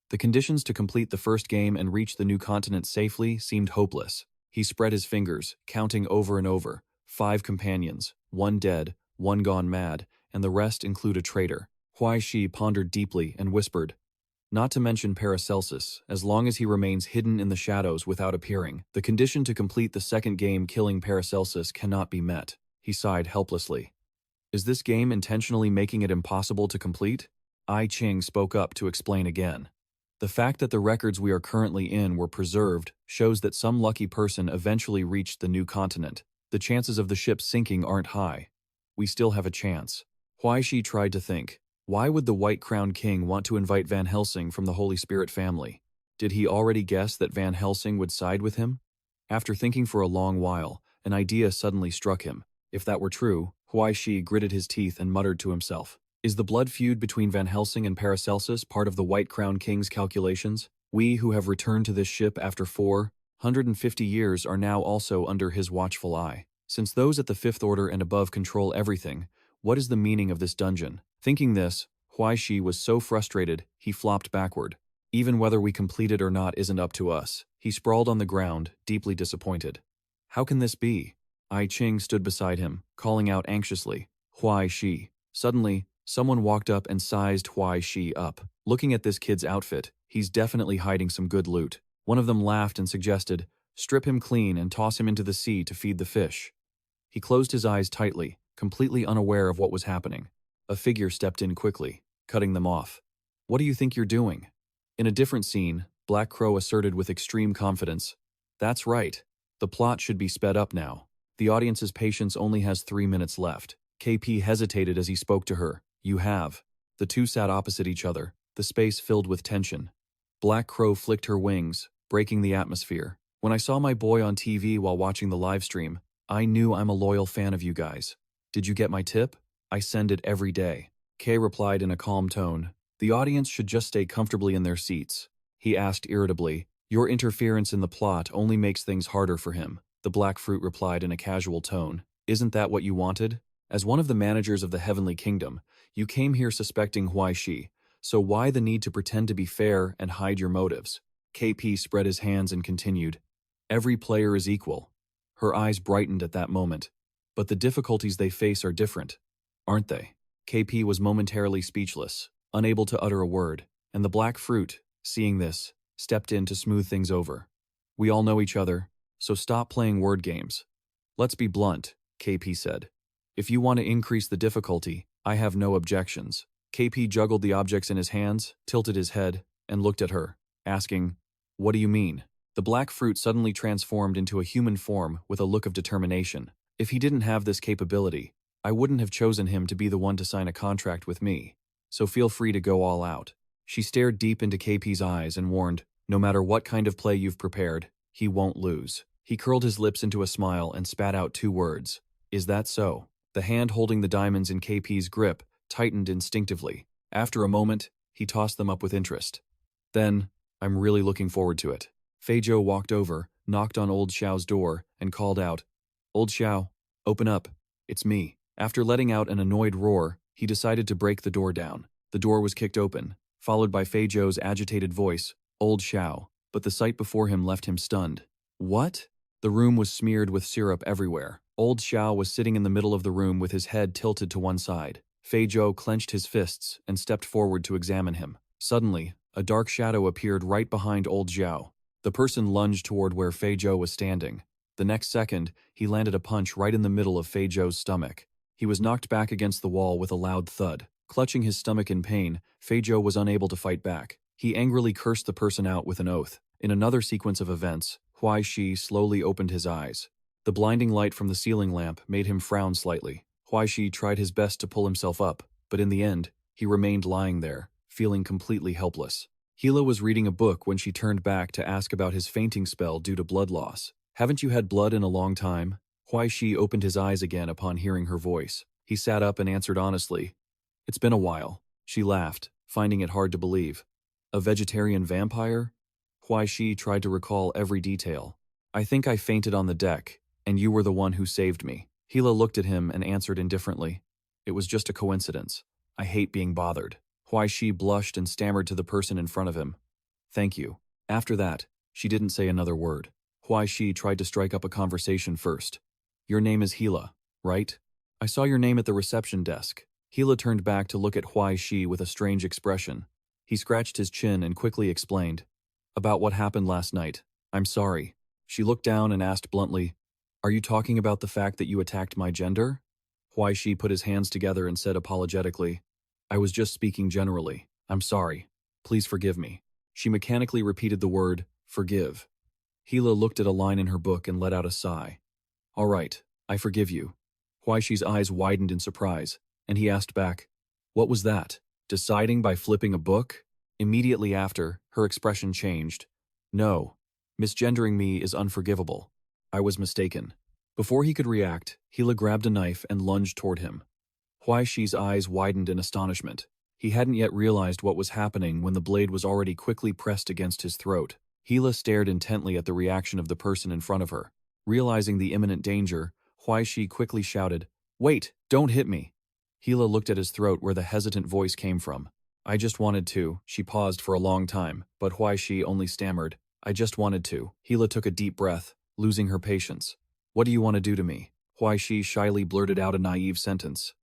The conditions to complete the first game and reach the new continent safely seemed hopeless. He spread his fingers, counting over and over. 5 companions, 1 dead, 1 gone mad, and the rest include a traitor. Huai Shi pondered deeply and whispered, "Not to mention Paracelsus, as long as he remains hidden in the shadows without appearing. The condition to complete the second game killing Paracelsus cannot be met." He sighed helplessly. "Is this game intentionally making it impossible to complete?" I Ching spoke up to explain again. "The fact that the records we are currently in were preserved shows that some lucky person eventually reached the new continent. The chances of the ship sinking aren't high. We still have a chance." Huai Shi tried to think. Why would the White Crown King want to invite Van Helsing from the Holy Spirit family? Did he already guess that Van Helsing would side with him? After thinking for a long while, an idea suddenly struck him. If that were true, Huai Shi gritted his teeth and muttered to himself, "Is the blood feud between Van Helsing and Paracelsus part of the White Crown King's calculations? We who have returned to this ship after 450 years are now also under his watchful eye. Since those at the Fifth Order and above control everything, what is the meaning of this dungeon?" Thinking this, Huai Shi was so frustrated, he flopped backward. "Even whether we complete it or not isn't up to us." He sprawled on the ground, deeply disappointed. "How can this be?" I Ching stood beside him, calling out anxiously, "Huai Shi." Suddenly, someone walked up and sized Huai Shi up. "Looking at this kid's outfit, he's definitely hiding some good loot." One of them laughed and suggested, "Strip him clean and toss him into the sea to feed the fish." He closed his eyes tightly, completely unaware of what was happening. A figure stepped in quickly, cutting them off. "What do you think you're doing?" In a different scene, Black Crow asserted with extreme confidence, "That's right. The plot should be sped up now. The audience's patience only has 3 minutes left." KP hesitated as he spoke to her. "You have." The two sat opposite each other, the space filled with tension. Black Crow flicked her wings, breaking the atmosphere. "When I saw my boy on TV while watching the live stream, I knew I'm a loyal fan of you guys. Did you get my tip? I send it every day." Kay replied in a calm tone, "The audience should just stay comfortably in their seats." He asked irritably, Your interference in the plot only makes things harder for him, the Black Fruit replied in a casual tone. Isn't that what you wanted? As one of the managers of the Heavenly Kingdom, you came here suspecting Huai Shi, so why the need to pretend to be fair and hide your motives? KP spread his hands and continued. Every player is equal. Her eyes brightened at that moment. But the difficulties they face are different, aren't they? KP was momentarily speechless, unable to utter a word, and the Black Fruit, seeing this, stepped in to smooth things over. We all know each other, so stop playing word games. Let's be blunt, KP said. If you want to increase the difficulty, I have no objections. KP juggled the objects in his hands, tilted his head, and looked at her, asking, What do you mean? The Black Fruit suddenly transformed into a human form with a look of determination. If he didn't have this capability, I wouldn't have chosen him to be the one to sign a contract with me. So feel free to go all out. She stared deep into KP's eyes and warned, no matter what kind of play you've prepared, he won't lose. He curled his lips into a smile and spat out 2 words. Is that so? The hand holding the diamonds in KP's grip tightened instinctively. After a moment, he tossed them up with interest. Then, I'm really looking forward to it. Feizhou walked over, knocked on Old Xiao's door, and called out, Old Xiao, open up. It's me. After letting out an annoyed roar, he decided to break the door down. The door was kicked open, followed by Feizhou's agitated voice, Old Xiao, but the sight before him left him stunned. What? The room was smeared with syrup everywhere. Old Xiao was sitting in the middle of the room with his head tilted to one side. Feizhou clenched his fists and stepped forward to examine him. Suddenly, a dark shadow appeared right behind Old Xiao. The person lunged toward where Feizhou was standing. The next second, he landed a punch right in the middle of Feizhou's stomach. He was knocked back against the wall with a loud thud. Clutching his stomach in pain, Feizhou was unable to fight back. He angrily cursed the person out with an oath. In another sequence of events, Huai Shi slowly opened his eyes. The blinding light from the ceiling lamp made him frown slightly. Huai Shi tried his best to pull himself up, but in the end, he remained lying there, feeling completely helpless. Hila was reading a book when she turned back to ask about his fainting spell due to blood loss. Haven't you had blood in a long time? Huai Shi opened his eyes again upon hearing her voice. He sat up and answered honestly. It's been a while. She laughed, finding it hard to believe. A vegetarian vampire? Huai Shi tried to recall every detail. I think I fainted on the deck, and you were the one who saved me. Hila looked at him and answered indifferently. It was just a coincidence. I hate being bothered. Huai Shi blushed and stammered to the person in front of him. Thank you. After that, she didn't say another word. Huai Shi tried to strike up a conversation first. Your name is Hila, right? I saw your name at the reception desk. Hila turned back to look at Huai Shi with a strange expression. He scratched his chin and quickly explained. About what happened last night. I'm sorry. She looked down and asked bluntly, Are you talking about the fact that you attacked my gender? Huai Shi put his hands together and said apologetically, I was just speaking generally. I'm sorry. Please forgive me. She mechanically repeated the word, forgive. Hila looked at a line in her book and let out a sigh. All right, I forgive you. Huai Shi's eyes widened in surprise, and he asked back, What was that? Deciding by flipping a book? Immediately after, her expression changed. No, misgendering me is unforgivable. I was mistaken. Before he could react, Hila grabbed a knife and lunged toward him. Huai Shi's eyes widened in astonishment. He hadn't yet realized what was happening when the blade was already quickly pressed against his throat. Hila stared intently at the reaction of the person in front of her. Realizing the imminent danger, Huai Shi quickly shouted, Wait, don't hit me. Hila looked at his throat where the hesitant voice came from. I just wanted to. She paused for a long time, but Huai Shi only stammered, I just wanted to. Hila took a deep breath, losing her patience. What do you want to do to me? Huai Shi shyly blurted out a naive sentence.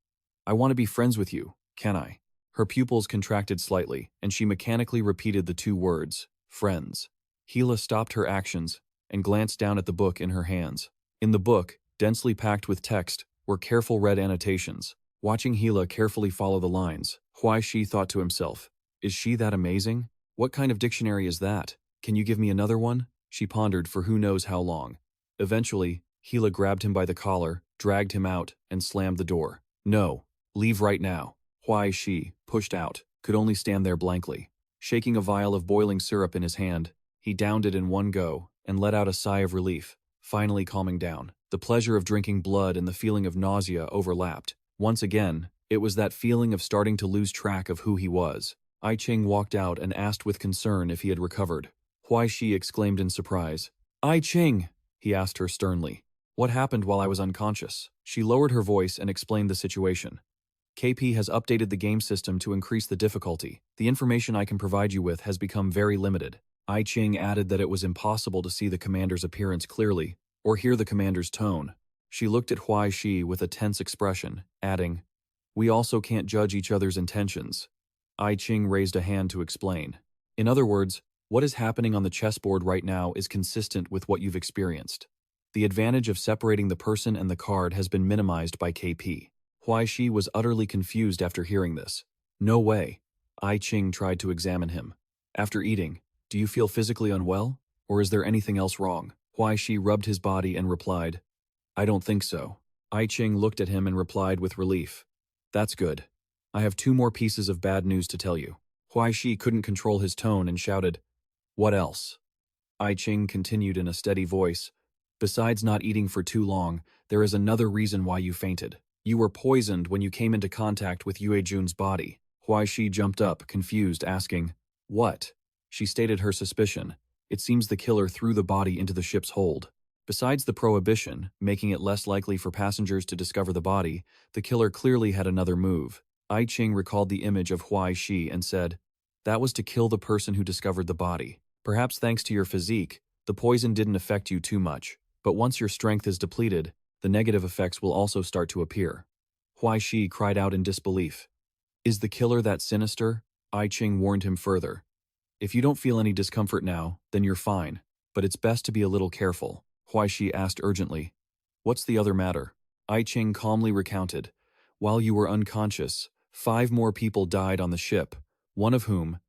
I want to be friends with you, can I? Her pupils contracted slightly, and she mechanically repeated the 2 words, friends. Hila stopped her actions and glanced down at the book in her hands. In the book, densely packed with text, were careful red annotations. Watching Hila carefully follow the lines, Huai Shi thought to himself, Is she that amazing? What kind of dictionary is that? Can you give me another one? She pondered for who knows how long. Eventually, Hila grabbed him by the collar, dragged him out, and slammed the door. No, leave right now. Huai Shi, pushed out, could only stand there blankly. Shaking a vial of boiling syrup in his hand, he downed it in one go and let out a sigh of relief, finally calming down. The pleasure of drinking blood and the feeling of nausea overlapped. Once again, it was that feeling of starting to lose track of who he was. I Ching walked out and asked with concern if he had recovered. Huai Shi exclaimed in surprise. "I Ching," he asked her sternly. "What happened while I was unconscious?" She lowered her voice and explained the situation. "KP has updated the game system to increase the difficulty. The information I can provide you with has become very limited." I Ching added that it was impossible to see the commander's appearance clearly, or hear the commander's tone. She looked at Huai Shi with a tense expression, adding, "We also can't judge each other's intentions." I Ching raised a hand to explain. "In other words, what is happening on the chessboard right now is consistent with what you've experienced. The advantage of separating the person and the card has been minimized by KP." Huai Shi was utterly confused after hearing this. "No way." I Ching tried to examine him. "After eating, do you feel physically unwell? Or is there anything else wrong?" Huai Shi rubbed his body and replied, "I don't think so." I Ching looked at him and replied with relief, "That's good. I have 2 more pieces of bad news to tell you." Huai Shi couldn't control his tone and shouted, "What else?" I Ching continued in a steady voice, "Besides not eating for too long, there is another reason why you fainted. You were poisoned when you came into contact with Yue Jun's body." Huai Shi jumped up, confused, asking, "What?" She stated her suspicion. It seems the killer threw the body into the ship's hold. Besides the prohibition, making it less likely for passengers to discover the body, the killer clearly had another move. I Ching recalled the image of Huai Shi and said, "That was to kill the person who discovered the body. Perhaps thanks to your physique, the poison didn't affect you too much, but once your strength is depleted, the negative effects will also start to appear." Huai Shi cried out in disbelief. "Is the killer that sinister?" I Ching warned him further. "If you don't feel any discomfort now, then you're fine, but it's best to be a little careful." Huai Shi asked urgently, "What's the other matter?" I Ching calmly recounted, "While you were unconscious, 5 more people died on the ship, one of whom,"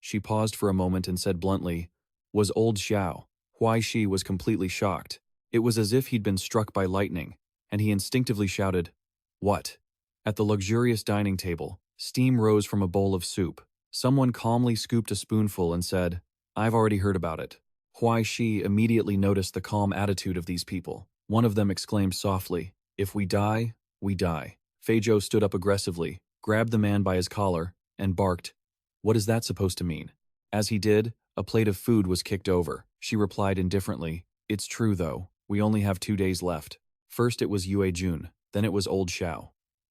she paused for a moment and said bluntly, "was old Xiao." Huai Shi was completely shocked. It was as if he'd been struck by lightning, and he instinctively shouted, "What?" At the luxurious dining table, steam rose from a bowl of soup. Someone calmly scooped a spoonful and said, "I've already heard about it." Huai Shi immediately noticed the calm attitude of these people. One of them exclaimed softly, "If we die, we die." Fei Zhou stood up aggressively, grabbed the man by his collar, and barked, "What is that supposed to mean?" As he did, a plate of food was kicked over. She replied indifferently, "It's true though, we only have 2 days left. First it was Yue Jun, then it was old Xiao.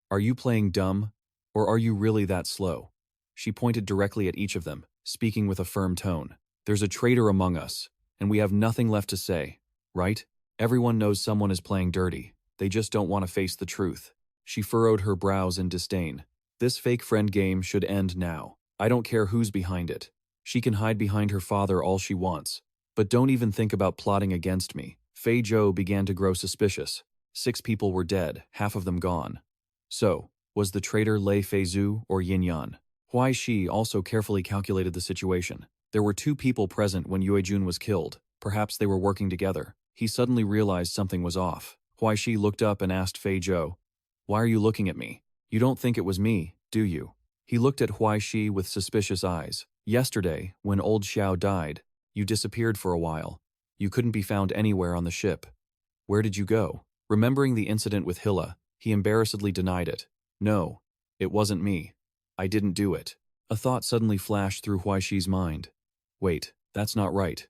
Are you playing dumb, or are you really that slow?" She pointed directly at each of them, speaking with a firm tone. "There's a traitor among us, and we have nothing left to say, right? Everyone knows someone is playing dirty. They just don't want to face the truth." She furrowed her brows in disdain. "This fake friend game should end now. I don't care who's behind it. She can hide behind her father all she wants, but don't even think about plotting against me." Fei Zhou began to grow suspicious. 6 people were dead, half of them gone. So, was the traitor Lei Feizu or Yin Yan? Huai Shi also carefully calculated the situation. There were 2 people present when Yue Jun was killed. Perhaps they were working together. He suddenly realized something was off. Huai Shi looked up and asked Fei Zhou, "Why are you looking at me? You don't think it was me, do you?" He looked at Huai Shi with suspicious eyes. "Yesterday, when old Xiao died, you disappeared for a while. You couldn't be found anywhere on the ship. Where did you go?" Remembering the incident with Hilla, he embarrassedly denied it. "No, it wasn't me. I didn't do it." A thought suddenly flashed through Huai Shi's mind. "Wait, that's not right.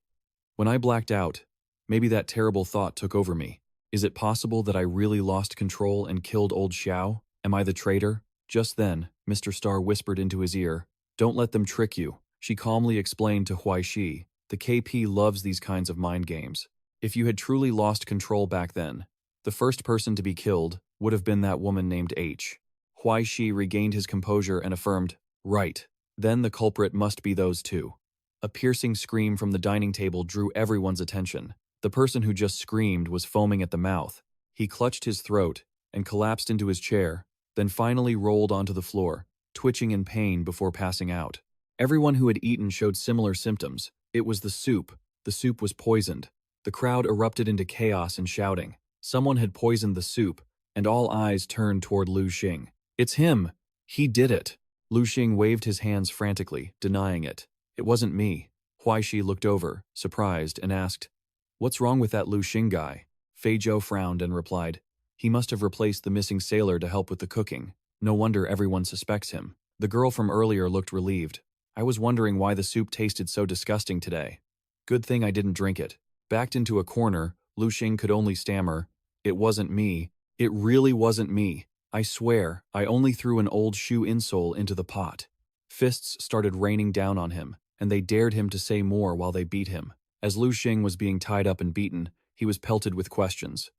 When I blacked out, maybe that terrible thought took over me. Is it possible that I really lost control and killed old Xiao? Am I the traitor?" Just then, Mr. Star whispered into his ear, "Don't let them trick you." She calmly explained to Huai Shi, "The KP loves these kinds of mind games. If you had truly lost control back then, the first person to be killed would have been that woman named H." Huai Shi regained his composure and affirmed, "Right. Then the culprit must be those 2. A piercing scream from the dining table drew everyone's attention. The person who just screamed was foaming at the mouth. He clutched his throat and collapsed into his chair, then finally rolled onto the floor, twitching in pain before passing out. Everyone who had eaten showed similar symptoms. It was the soup. The soup was poisoned. The crowd erupted into chaos and shouting. Someone had poisoned the soup, and all eyes turned toward Lu Xing. "It's him! He did it!" Lu Xing waved his hands frantically, denying it. "It wasn't me." Huai Shi looked over, surprised, and asked, "What's wrong with that Lu Xing guy?" Fei Zhou frowned and replied, "He must have replaced the missing sailor to help with the cooking. No wonder everyone suspects him." The girl from earlier looked relieved. "I was wondering why the soup tasted so disgusting today." Good thing I didn't drink it. Backed into a corner, Lu Xing could only stammer, "It wasn't me. It really wasn't me. I swear, I only threw an old shoe insole into the pot." Fists started raining down on him, and they dared him to say more while they beat him. As Lu Xing was being tied up and beaten, he was pelted with questions.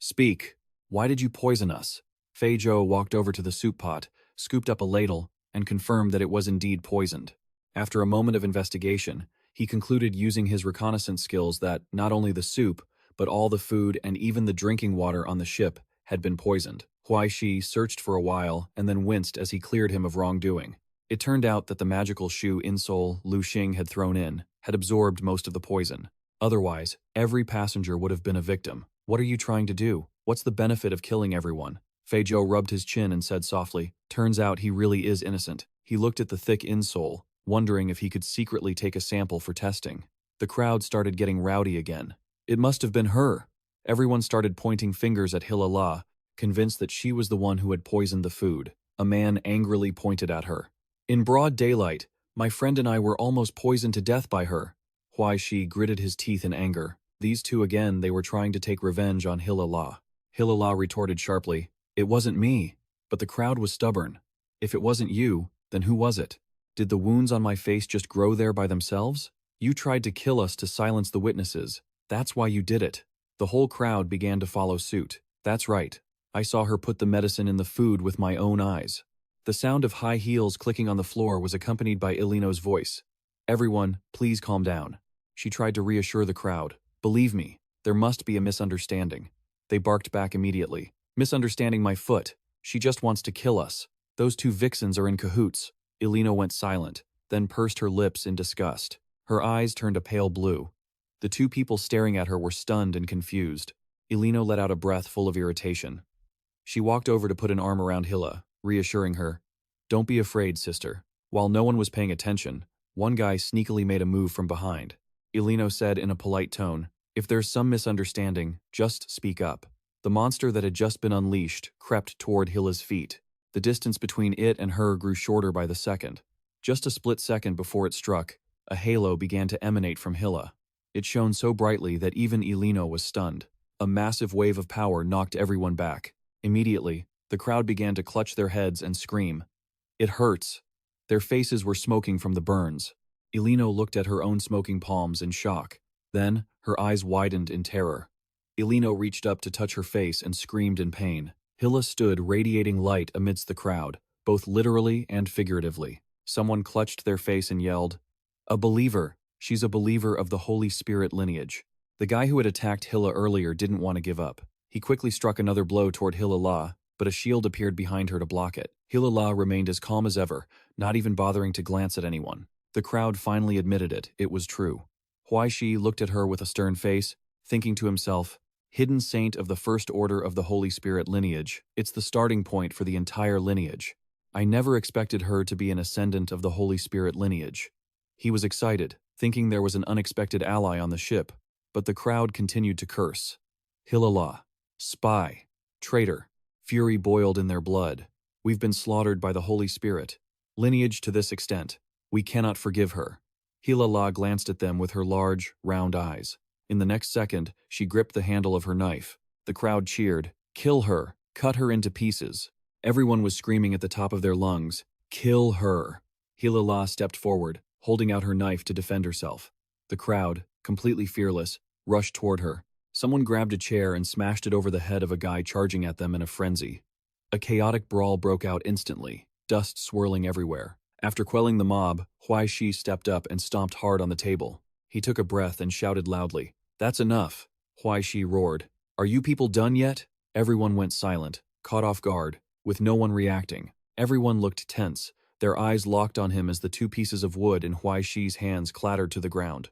"Speak. Why did you poison us?" Fei Zhou walked over to the soup pot, scooped up a ladle, and confirmed that it was indeed poisoned. After a moment of investigation, he concluded using his reconnaissance skills that not only the soup, but all the food and even the drinking water on the ship had been poisoned. Huai Shi searched for a while and then winced as he cleared him of wrongdoing. It turned out that the magical shoe insole Lu Xing had thrown in had absorbed most of the poison. Otherwise, every passenger would have been a victim. "What are you trying to do? What's the benefit of killing everyone?" Fei Zhou rubbed his chin and said softly, "Turns out he really is innocent." He looked at the thick insole, wondering if he could secretly take a sample for testing. The crowd started getting rowdy again. It must have been her. Everyone started pointing fingers at Hilala, convinced that she was the one who had poisoned the food. A man angrily pointed at her. "In broad daylight, my friend and I were almost poisoned to death by her." Huai Shi gritted his teeth in anger. These two again, they were trying to take revenge on Hilala. Hilala retorted sharply, "It wasn't me." But the crowd was stubborn. "If it wasn't you, then who was it? Did the wounds on my face just grow there by themselves? You tried to kill us to silence the witnesses. That's why you did it." The whole crowd began to follow suit. "That's right. I saw her put the medicine in the food with my own eyes." The sound of high heels clicking on the floor was accompanied by Ilino's voice. "Everyone, please calm down." She tried to reassure the crowd. "Believe me, there must be a misunderstanding." They barked back immediately. "Misunderstanding my foot. She just wants to kill us. Those two vixens are in cahoots." Ilino went silent, then pursed her lips in disgust. Her eyes turned a pale blue. The two people staring at her were stunned and confused. Ilino let out a breath full of irritation. She walked over to put an arm around Hilla, reassuring her. "Don't be afraid, sister." While no one was paying attention, one guy sneakily made a move from behind. Ilino said in a polite tone, "If there's some misunderstanding, just speak up." The monster that had just been unleashed crept toward Hilla's feet. The distance between it and her grew shorter by the second. Just a split second before it struck, a halo began to emanate from Hilla. It shone so brightly that even Ilino was stunned. A massive wave of power knocked everyone back. Immediately, the crowd began to clutch their heads and scream. "It hurts." Their faces were smoking from the burns. Ilino looked at her own smoking palms in shock. Then, her eyes widened in terror. Ilino reached up to touch her face and screamed in pain. Hilla stood radiating light amidst the crowd, both literally and figuratively. Someone clutched their face and yelled, "A believer! She's a believer of the Holy Spirit lineage." The guy who had attacked Hilla earlier didn't want to give up. He quickly struck another blow toward Hilala, but a shield appeared behind her to block it. Hilala remained as calm as ever, not even bothering to glance at anyone. The crowd finally admitted it. It was true. Huai Shi looked at her with a stern face, thinking to himself, "Hidden saint of the first order of the Holy Spirit lineage. It's the starting point for the entire lineage. I never expected her to be an ascendant of the Holy Spirit lineage." He was excited, thinking there was an unexpected ally on the ship, but the crowd continued to curse. Hilala. Spy. Traitor. Fury boiled in their blood. We've been slaughtered by the Holy Spirit. Lineage to this extent. We cannot forgive her. Hilala glanced at them with her large, round eyes. In the next second, she gripped the handle of her knife. The crowd cheered. "Kill her! Cut her into pieces!" Everyone was screaming at the top of their lungs, "Kill her!" Hilala stepped forward, holding out her knife to defend herself. The crowd, completely fearless, rushed toward her. Someone grabbed a chair and smashed it over the head of a guy charging at them in a frenzy. A chaotic brawl broke out instantly, dust swirling everywhere. After quelling the mob, Huai Shi stepped up and stomped hard on the table. He took a breath and shouted loudly, "That's enough!" Huai Shi roared, "Are you people done yet?" Everyone went silent, caught off guard, with no one reacting. Everyone looked tense, their eyes locked on him as the two pieces of wood in Huai Shi's hands clattered to the ground.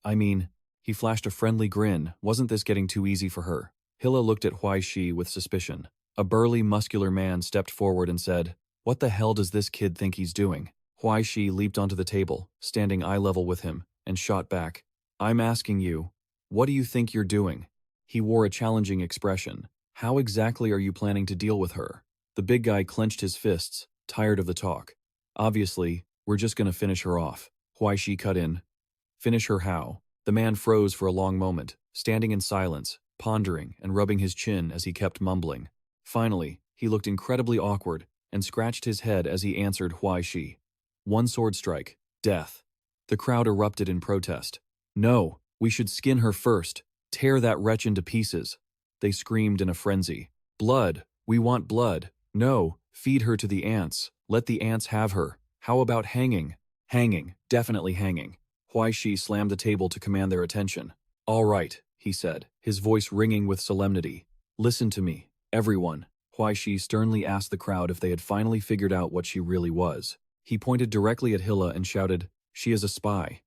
I mean, he flashed a friendly grin. Wasn't this getting too easy for her? Hilla looked at Huai Shi with suspicion. A burly, muscular man stepped forward and said, "What the hell does this kid think he's doing?" Huai Shi leaped onto the table, standing eye level with him, and shot back, "I'm asking you, what do you think you're doing?" He wore a challenging expression. "How exactly are you planning to deal with her?" The big guy clenched his fists, tired of the talk. "Obviously, we're just gonna finish her off." Huai Shi cut in. "Finish her how?" The man froze for a long moment, standing in silence, pondering and rubbing his chin as he kept mumbling. Finally, he looked incredibly awkward and scratched his head as he answered Huai Shi. One sword strike. Death. The crowd erupted in protest. No, we should skin her first. Tear that wretch into pieces. They screamed in a frenzy. Blood. We want blood. No, feed her to the ants. Let the ants have her. How about hanging? Hanging. Definitely hanging. Huai Shi slammed the table to command their attention. All right, he said, his voice ringing with solemnity. Listen to me, everyone. Huai Shi sternly asked the crowd if they had finally figured out what she really was. He pointed directly at Hilla and shouted, She is a spy.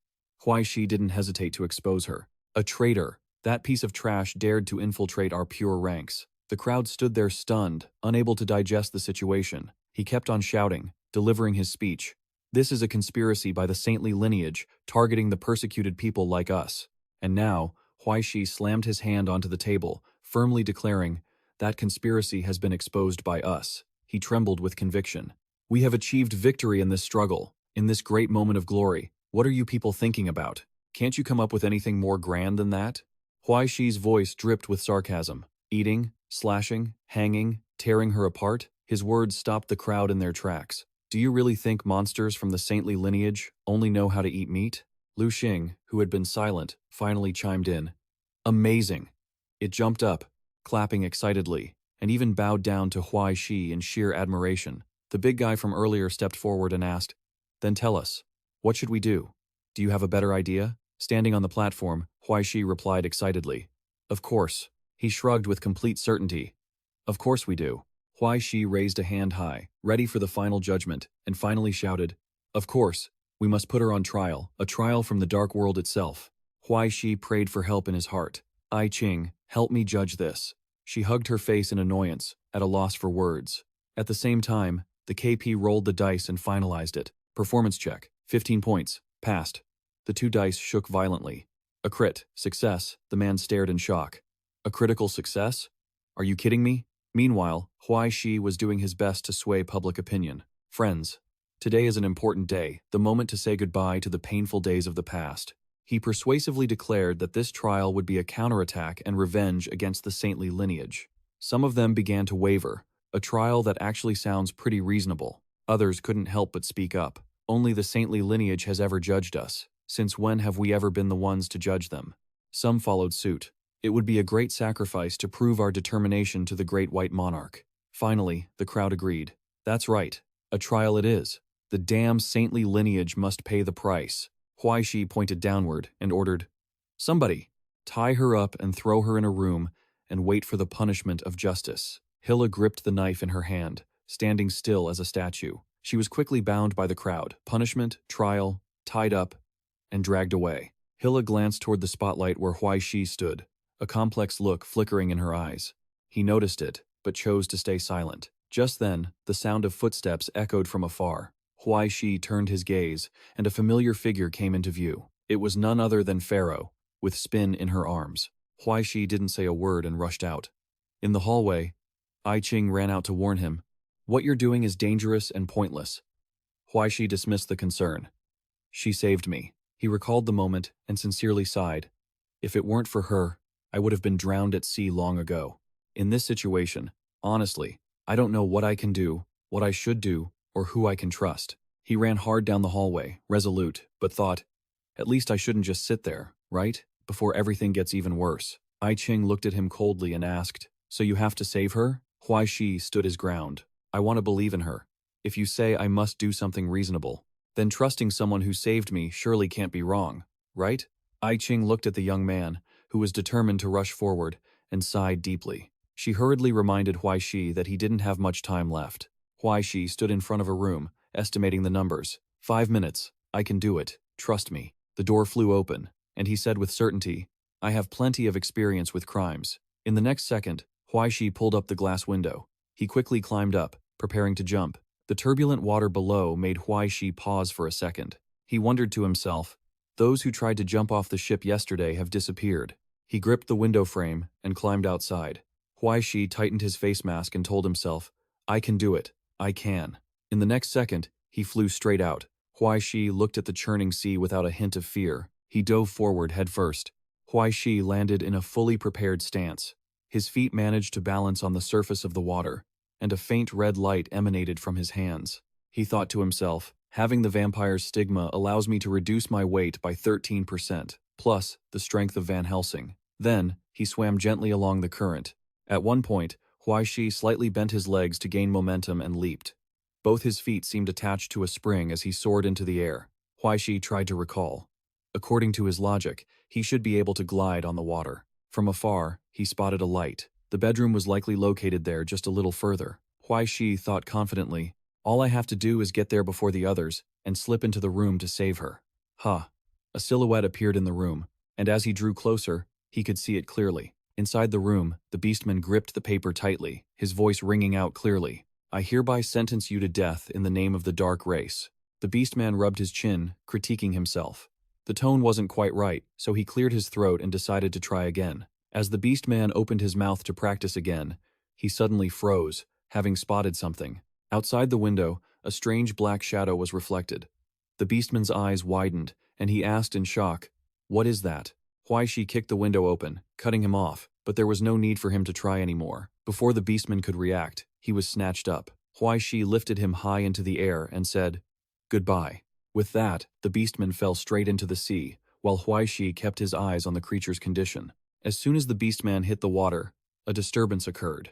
Huai Shi didn't hesitate to expose her. A traitor. That piece of trash dared to infiltrate our pure ranks. The crowd stood there stunned, unable to digest the situation. He kept on shouting, delivering his speech. This is a conspiracy by the saintly lineage, targeting the persecuted people like us. And now, Huai Shi slammed his hand onto the table, firmly declaring, That conspiracy has been exposed by us. He trembled with conviction. We have achieved victory in this struggle, in this great moment of glory. What are you people thinking about? Can't you come up with anything more grand than that? Huai Shi's voice dripped with sarcasm. Eating, slashing, hanging, tearing her apart, his words stopped the crowd in their tracks. Do you really think monsters from the saintly lineage only know how to eat meat? Lu Xing, who had been silent, finally chimed in. Amazing. It jumped up, clapping excitedly, and even bowed down to Huai Shi in sheer admiration. The big guy from earlier stepped forward and asked, Then tell us, what should we do? Do you have a better idea? Standing on the platform, Huai Shi replied excitedly. Of course. He shrugged with complete certainty. Of course we do. Huai Shi raised a hand high, ready for the final judgment, and finally shouted, Of course, we must put her on trial, a trial from the dark world itself. Huai Shi prayed for help in his heart. I Ching, help me judge this. She hugged her face in annoyance, at a loss for words. At the same time, the KP rolled the dice and finalized it. Performance check, 15 points, passed. The two dice shook violently. A crit, success, the man stared in shock. A critical success? Are you kidding me? Meanwhile, Huai Shi was doing his best to sway public opinion. Friends, today is an important day, the moment to say goodbye to the painful days of the past. He persuasively declared that this trial would be a counterattack and revenge against the saintly lineage. Some of them began to waver, a trial that actually sounds pretty reasonable. Others couldn't help but speak up. Only the saintly lineage has ever judged us. Since when have we ever been the ones to judge them? Some followed suit. It would be a great sacrifice to prove our determination to the great white monarch. Finally, the crowd agreed. That's right. A trial it is. The damn saintly lineage must pay the price. Huai Shi pointed downward and ordered, Somebody, tie her up and throw her in a room and wait for the punishment of justice. Hilla gripped the knife in her hand, standing still as a statue. She was quickly bound by the crowd. Punishment, trial, tied up, and dragged away. Hilla glanced toward the spotlight where Huai Shi stood, a complex look flickering in her eyes. He noticed it, but chose to stay silent. Just then, the sound of footsteps echoed from afar. Huai Shi turned his gaze, and a familiar figure came into view. It was none other than Pharaoh, with Spin in her arms. Huai Shi didn't say a word and rushed out. In the hallway, I Ching ran out to warn him. What you're doing is dangerous and pointless. Huai Shi dismissed the concern. She saved me. He recalled the moment and sincerely sighed. If it weren't for her, I would have been drowned at sea long ago. In this situation, honestly, I don't know what I can do, what I should do, or who I can trust. He ran hard down the hallway, resolute, but thought, at least I shouldn't just sit there, right? Before everything gets even worse. I Ching looked at him coldly and asked, So you have to save her? Huai Shi stood his ground. I want to believe in her. If you say I must do something reasonable, then trusting someone who saved me surely can't be wrong, right? I Ching looked at the young man, who was determined to rush forward, and sighed deeply. She hurriedly reminded Huai Shi that he didn't have much time left. Huai Shi stood in front of a room, estimating the numbers. 5 minutes. I can do it. Trust me. The door flew open, and he said with certainty, I have plenty of experience with crimes. In the next second, Huai Shi pulled up the glass window. He quickly climbed up, preparing to jump. The turbulent water below made Huai Shi pause for a second. He wondered to himself, those who tried to jump off the ship yesterday have disappeared. He gripped the window frame and climbed outside. Huai Shi tightened his face mask and told himself, I can do it. I can. In the next second, he flew straight out. Huai Shi looked at the churning sea without a hint of fear. He dove forward headfirst. Huai Shi landed in a fully prepared stance. His feet managed to balance on the surface of the water, and a faint red light emanated from his hands. He thought to himself, having the vampire's stigma allows me to reduce my weight by 13%, plus the strength of Van Helsing. Then, he swam gently along the current. At one point, Huai Shi slightly bent his legs to gain momentum and leaped. Both his feet seemed attached to a spring as he soared into the air. Huai Shi tried to recall. According to his logic, he should be able to glide on the water. From afar, he spotted a light. The bedroom was likely located there just a little further. Huai Shi thought confidently, all I have to do is get there before the others and slip into the room to save her. Ha! A silhouette appeared in the room, and as he drew closer, he could see it clearly. Inside the room, the beastman gripped the paper tightly, his voice ringing out clearly. I hereby sentence you to death in the name of the dark race. The beastman rubbed his chin, critiquing himself. The tone wasn't quite right, so he cleared his throat and decided to try again. As the beastman opened his mouth to practice again, he suddenly froze, having spotted something. Outside the window, a strange black shadow was reflected. The beastman's eyes widened, and he asked in shock, "What is that?" Huai Shi kicked the window open, cutting him off, but there was no need for him to try anymore. Before the beastman could react, he was snatched up. Huai Shi lifted him high into the air and said, "Goodbye." With that, the beastman fell straight into the sea, while Huai Shi kept his eyes on the creature's condition. As soon as the beastman hit the water, a disturbance occurred.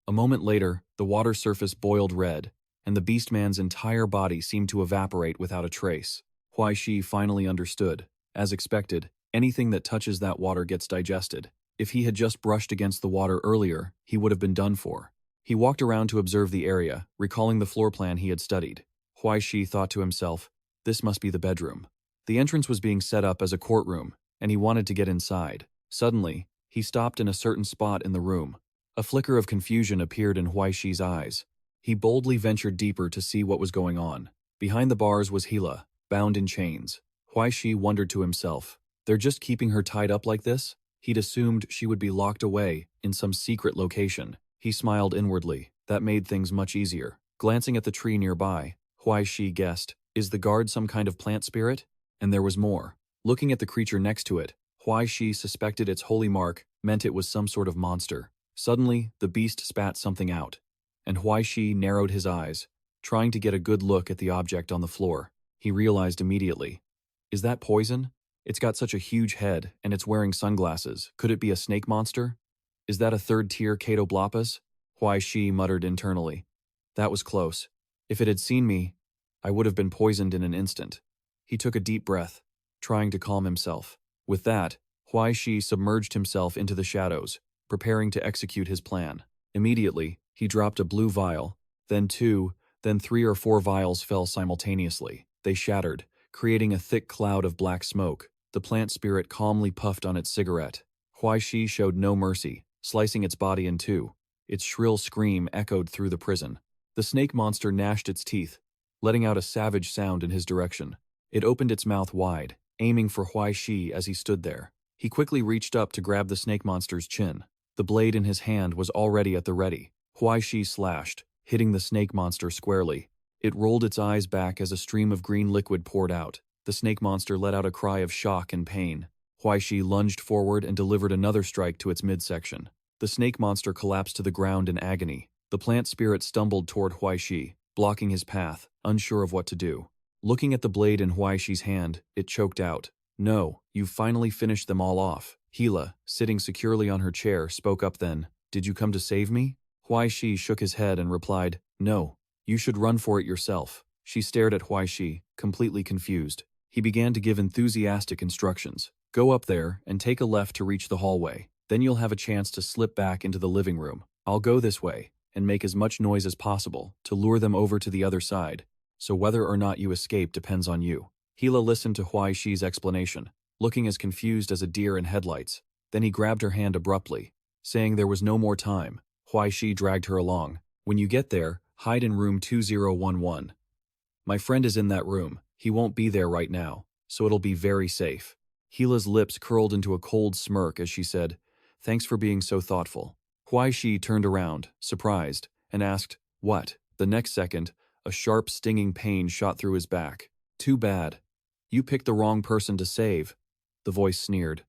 A moment later, the water surface boiled red, and the beastman's entire body seemed to evaporate without a trace. Huai Shi finally understood. As expected, anything that touches that water gets digested. If he had just brushed against the water earlier, he would have been done for. He walked around to observe the area, recalling the floor plan he had studied. Huai Shi thought to himself, this must be the bedroom. The entrance was being set up as a courtroom, and he wanted to get inside. Suddenly, he stopped in a certain spot in the room. A flicker of confusion appeared in Huai Shi's eyes. He boldly ventured deeper to see what was going on. Behind the bars was Hila, bound in chains. Huai Shi wondered to himself, they're just keeping her tied up like this? He'd assumed she would be locked away in some secret location. He smiled inwardly. That made things much easier. Glancing at the tree nearby, Huai Shi guessed, is the guard some kind of plant spirit? And there was more. Looking at the creature next to it, Huai Shi suspected its holy mark meant it was some sort of monster. Suddenly, the beast spat something out, and Huai Shi narrowed his eyes, trying to get a good look at the object on the floor. He realized immediately. Is that poison? It's got such a huge head, and it's wearing sunglasses. Could it be a snake monster? Is that a third-tier Catobloppus? Huai Shi muttered internally. That was close. If it had seen me, I would have been poisoned in an instant. He took a deep breath, trying to calm himself. With that, Huai Shi submerged himself into the shadows, preparing to execute his plan. Immediately, he dropped a blue vial, then two, then 3 or 4 vials fell simultaneously. They shattered, creating a thick cloud of black smoke. The plant spirit calmly puffed on its cigarette. Huai Shi showed no mercy, slicing its body in two. Its shrill scream echoed through the prison. The snake monster gnashed its teeth, letting out a savage sound in his direction. It opened its mouth wide, aiming for Huai Shi as he stood there. He quickly reached up to grab the snake monster's chin. The blade in his hand was already at the ready. Huai Shi slashed, hitting the snake monster squarely. It rolled its eyes back as a stream of green liquid poured out. The snake monster let out a cry of shock and pain. Huai Shi lunged forward and delivered another strike to its midsection. The snake monster collapsed to the ground in agony. The plant spirit stumbled toward Huai Shi, blocking his path, unsure of what to do. Looking at the blade in Huai Shi's hand, it choked out. No, you've finally finished them all off. Hila, sitting securely on her chair, spoke up then. Did you come to save me? Huai Shi shook his head and replied, no, you should run for it yourself. She stared at Huai Shi, completely confused. He began to give enthusiastic instructions. Go up there and take a left to reach the hallway. Then you'll have a chance to slip back into the living room. I'll go this way and make as much noise as possible to lure them over to the other side. So whether or not you escape depends on you. Hila listened to Huai Shi's explanation, looking as confused as a deer in headlights. Then he grabbed her hand abruptly, saying there was no more time. Huai Shi dragged her along. When you get there, hide in room 2011. My friend is in that room. He won't be there right now, so it'll be very safe. Hila's lips curled into a cold smirk as she said, thanks for being so thoughtful. Huai Shi turned around, surprised, and asked, what? The next second, a sharp stinging pain shot through his back. Too bad. You picked the wrong person to save. the voice sneered.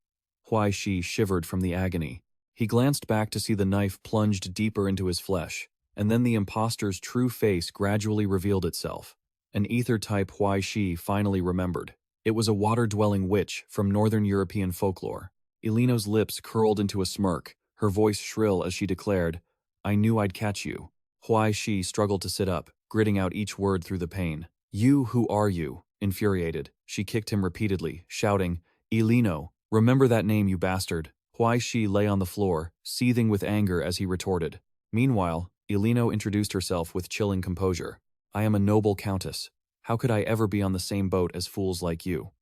Huai Shi shivered from the agony. He glanced back to see the knife plunged deeper into his flesh, and then the imposter's true face gradually revealed itself. An ether-type Huai Shi finally remembered. It was a water-dwelling witch from Northern European folklore. Elino's lips curled into a smirk, her voice shrill as she declared, "I knew I'd catch you." Huai Shi struggled to sit up, gritting out each word through the pain. "You, who are you?" Infuriated, she kicked him repeatedly, shouting, "Elino, remember that name, you bastard." Huai Shi lay on the floor, seething with anger as he retorted. Meanwhile, Elino introduced herself with chilling composure. "I am a noble countess. How could I ever be on the same boat as fools like you?"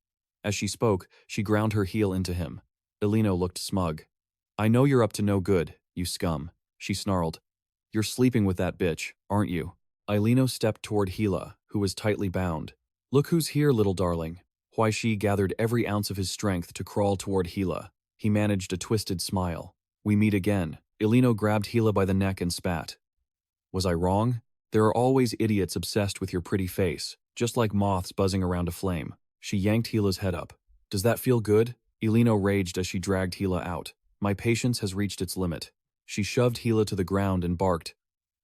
As she spoke, she ground her heel into him. Elino looked smug. "I know you're up to no good, you scum," she snarled. "You're sleeping with that bitch, aren't you?" Elino stepped toward Hila, who was tightly bound. "Look who's here, little darling." Huai Shi gathered every ounce of his strength to crawl toward Hila. He managed a twisted smile. "We meet again." Elino grabbed Hila by the neck and spat. "Was I wrong? There are always idiots obsessed with your pretty face, just like moths buzzing around a flame." She yanked Hila's head up. "Does that feel good?" Elino raged as she dragged Hila out. "My patience has reached its limit." She shoved Hila to the ground and barked,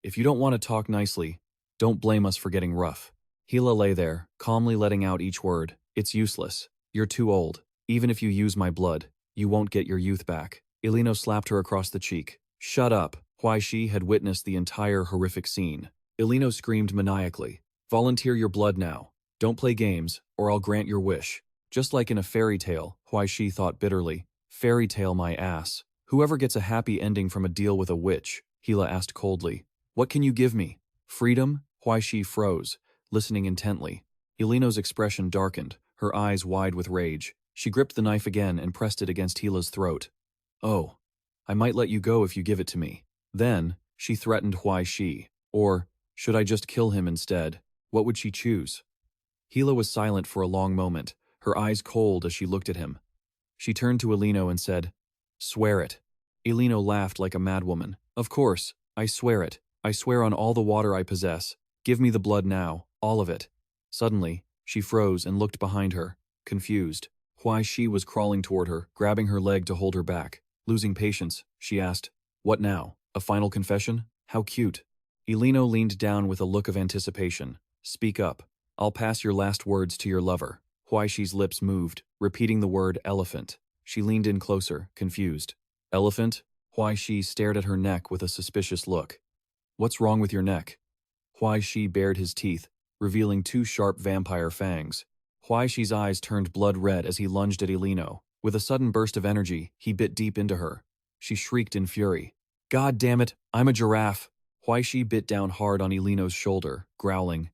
"If you don't want to talk nicely, don't blame us for getting rough." Hila lay there, calmly letting out each word. "It's useless. You're too old. Even if you use my blood, you won't get your youth back." Elino slapped her across the cheek. "Shut up." Huai Shi had witnessed the entire horrific scene. Elino screamed maniacally, "Volunteer your blood now. Don't play games, or I'll grant your wish." Just like in a fairy tale, Huai Shi thought bitterly. "Fairy tale my ass. Whoever gets a happy ending from a deal with a witch?" Hila asked coldly. "What can you give me? Freedom?" Huai Shi froze, listening intently. Elino's expression darkened, her eyes wide with rage. She gripped the knife again and pressed it against Hila's throat. "Oh, I might let you go if you give it to me." Then, she threatened Huai Shi. Or, should I just kill him instead? What would she choose? Hila was silent for a long moment, her eyes cold as she looked at him. She turned to Elino and said, "Swear it." Elino laughed like a madwoman. "Of course, I swear it. I swear on all the water I possess. Give me the blood now, all of it." Suddenly, she froze and looked behind her, confused. Huai Shi was crawling toward her, grabbing her leg to hold her back. Losing patience, she asked, "What now? A final confession? How cute." Elino leaned down with a look of anticipation. "Speak up. I'll pass your last words to your lover." Huai Shi's lips moved, repeating the word elephant. She leaned in closer, confused. "Elephant?" Huai Shi stared at her neck with a suspicious look. "What's wrong with your neck?" Huai Shi bared his teeth, revealing two sharp vampire fangs. Huai Shi's eyes turned blood red as he lunged at Elino. With a sudden burst of energy, he bit deep into her. She shrieked in fury. "God damn it, I'm a giraffe." Huai Shi bit down hard on Elino's shoulder, growling,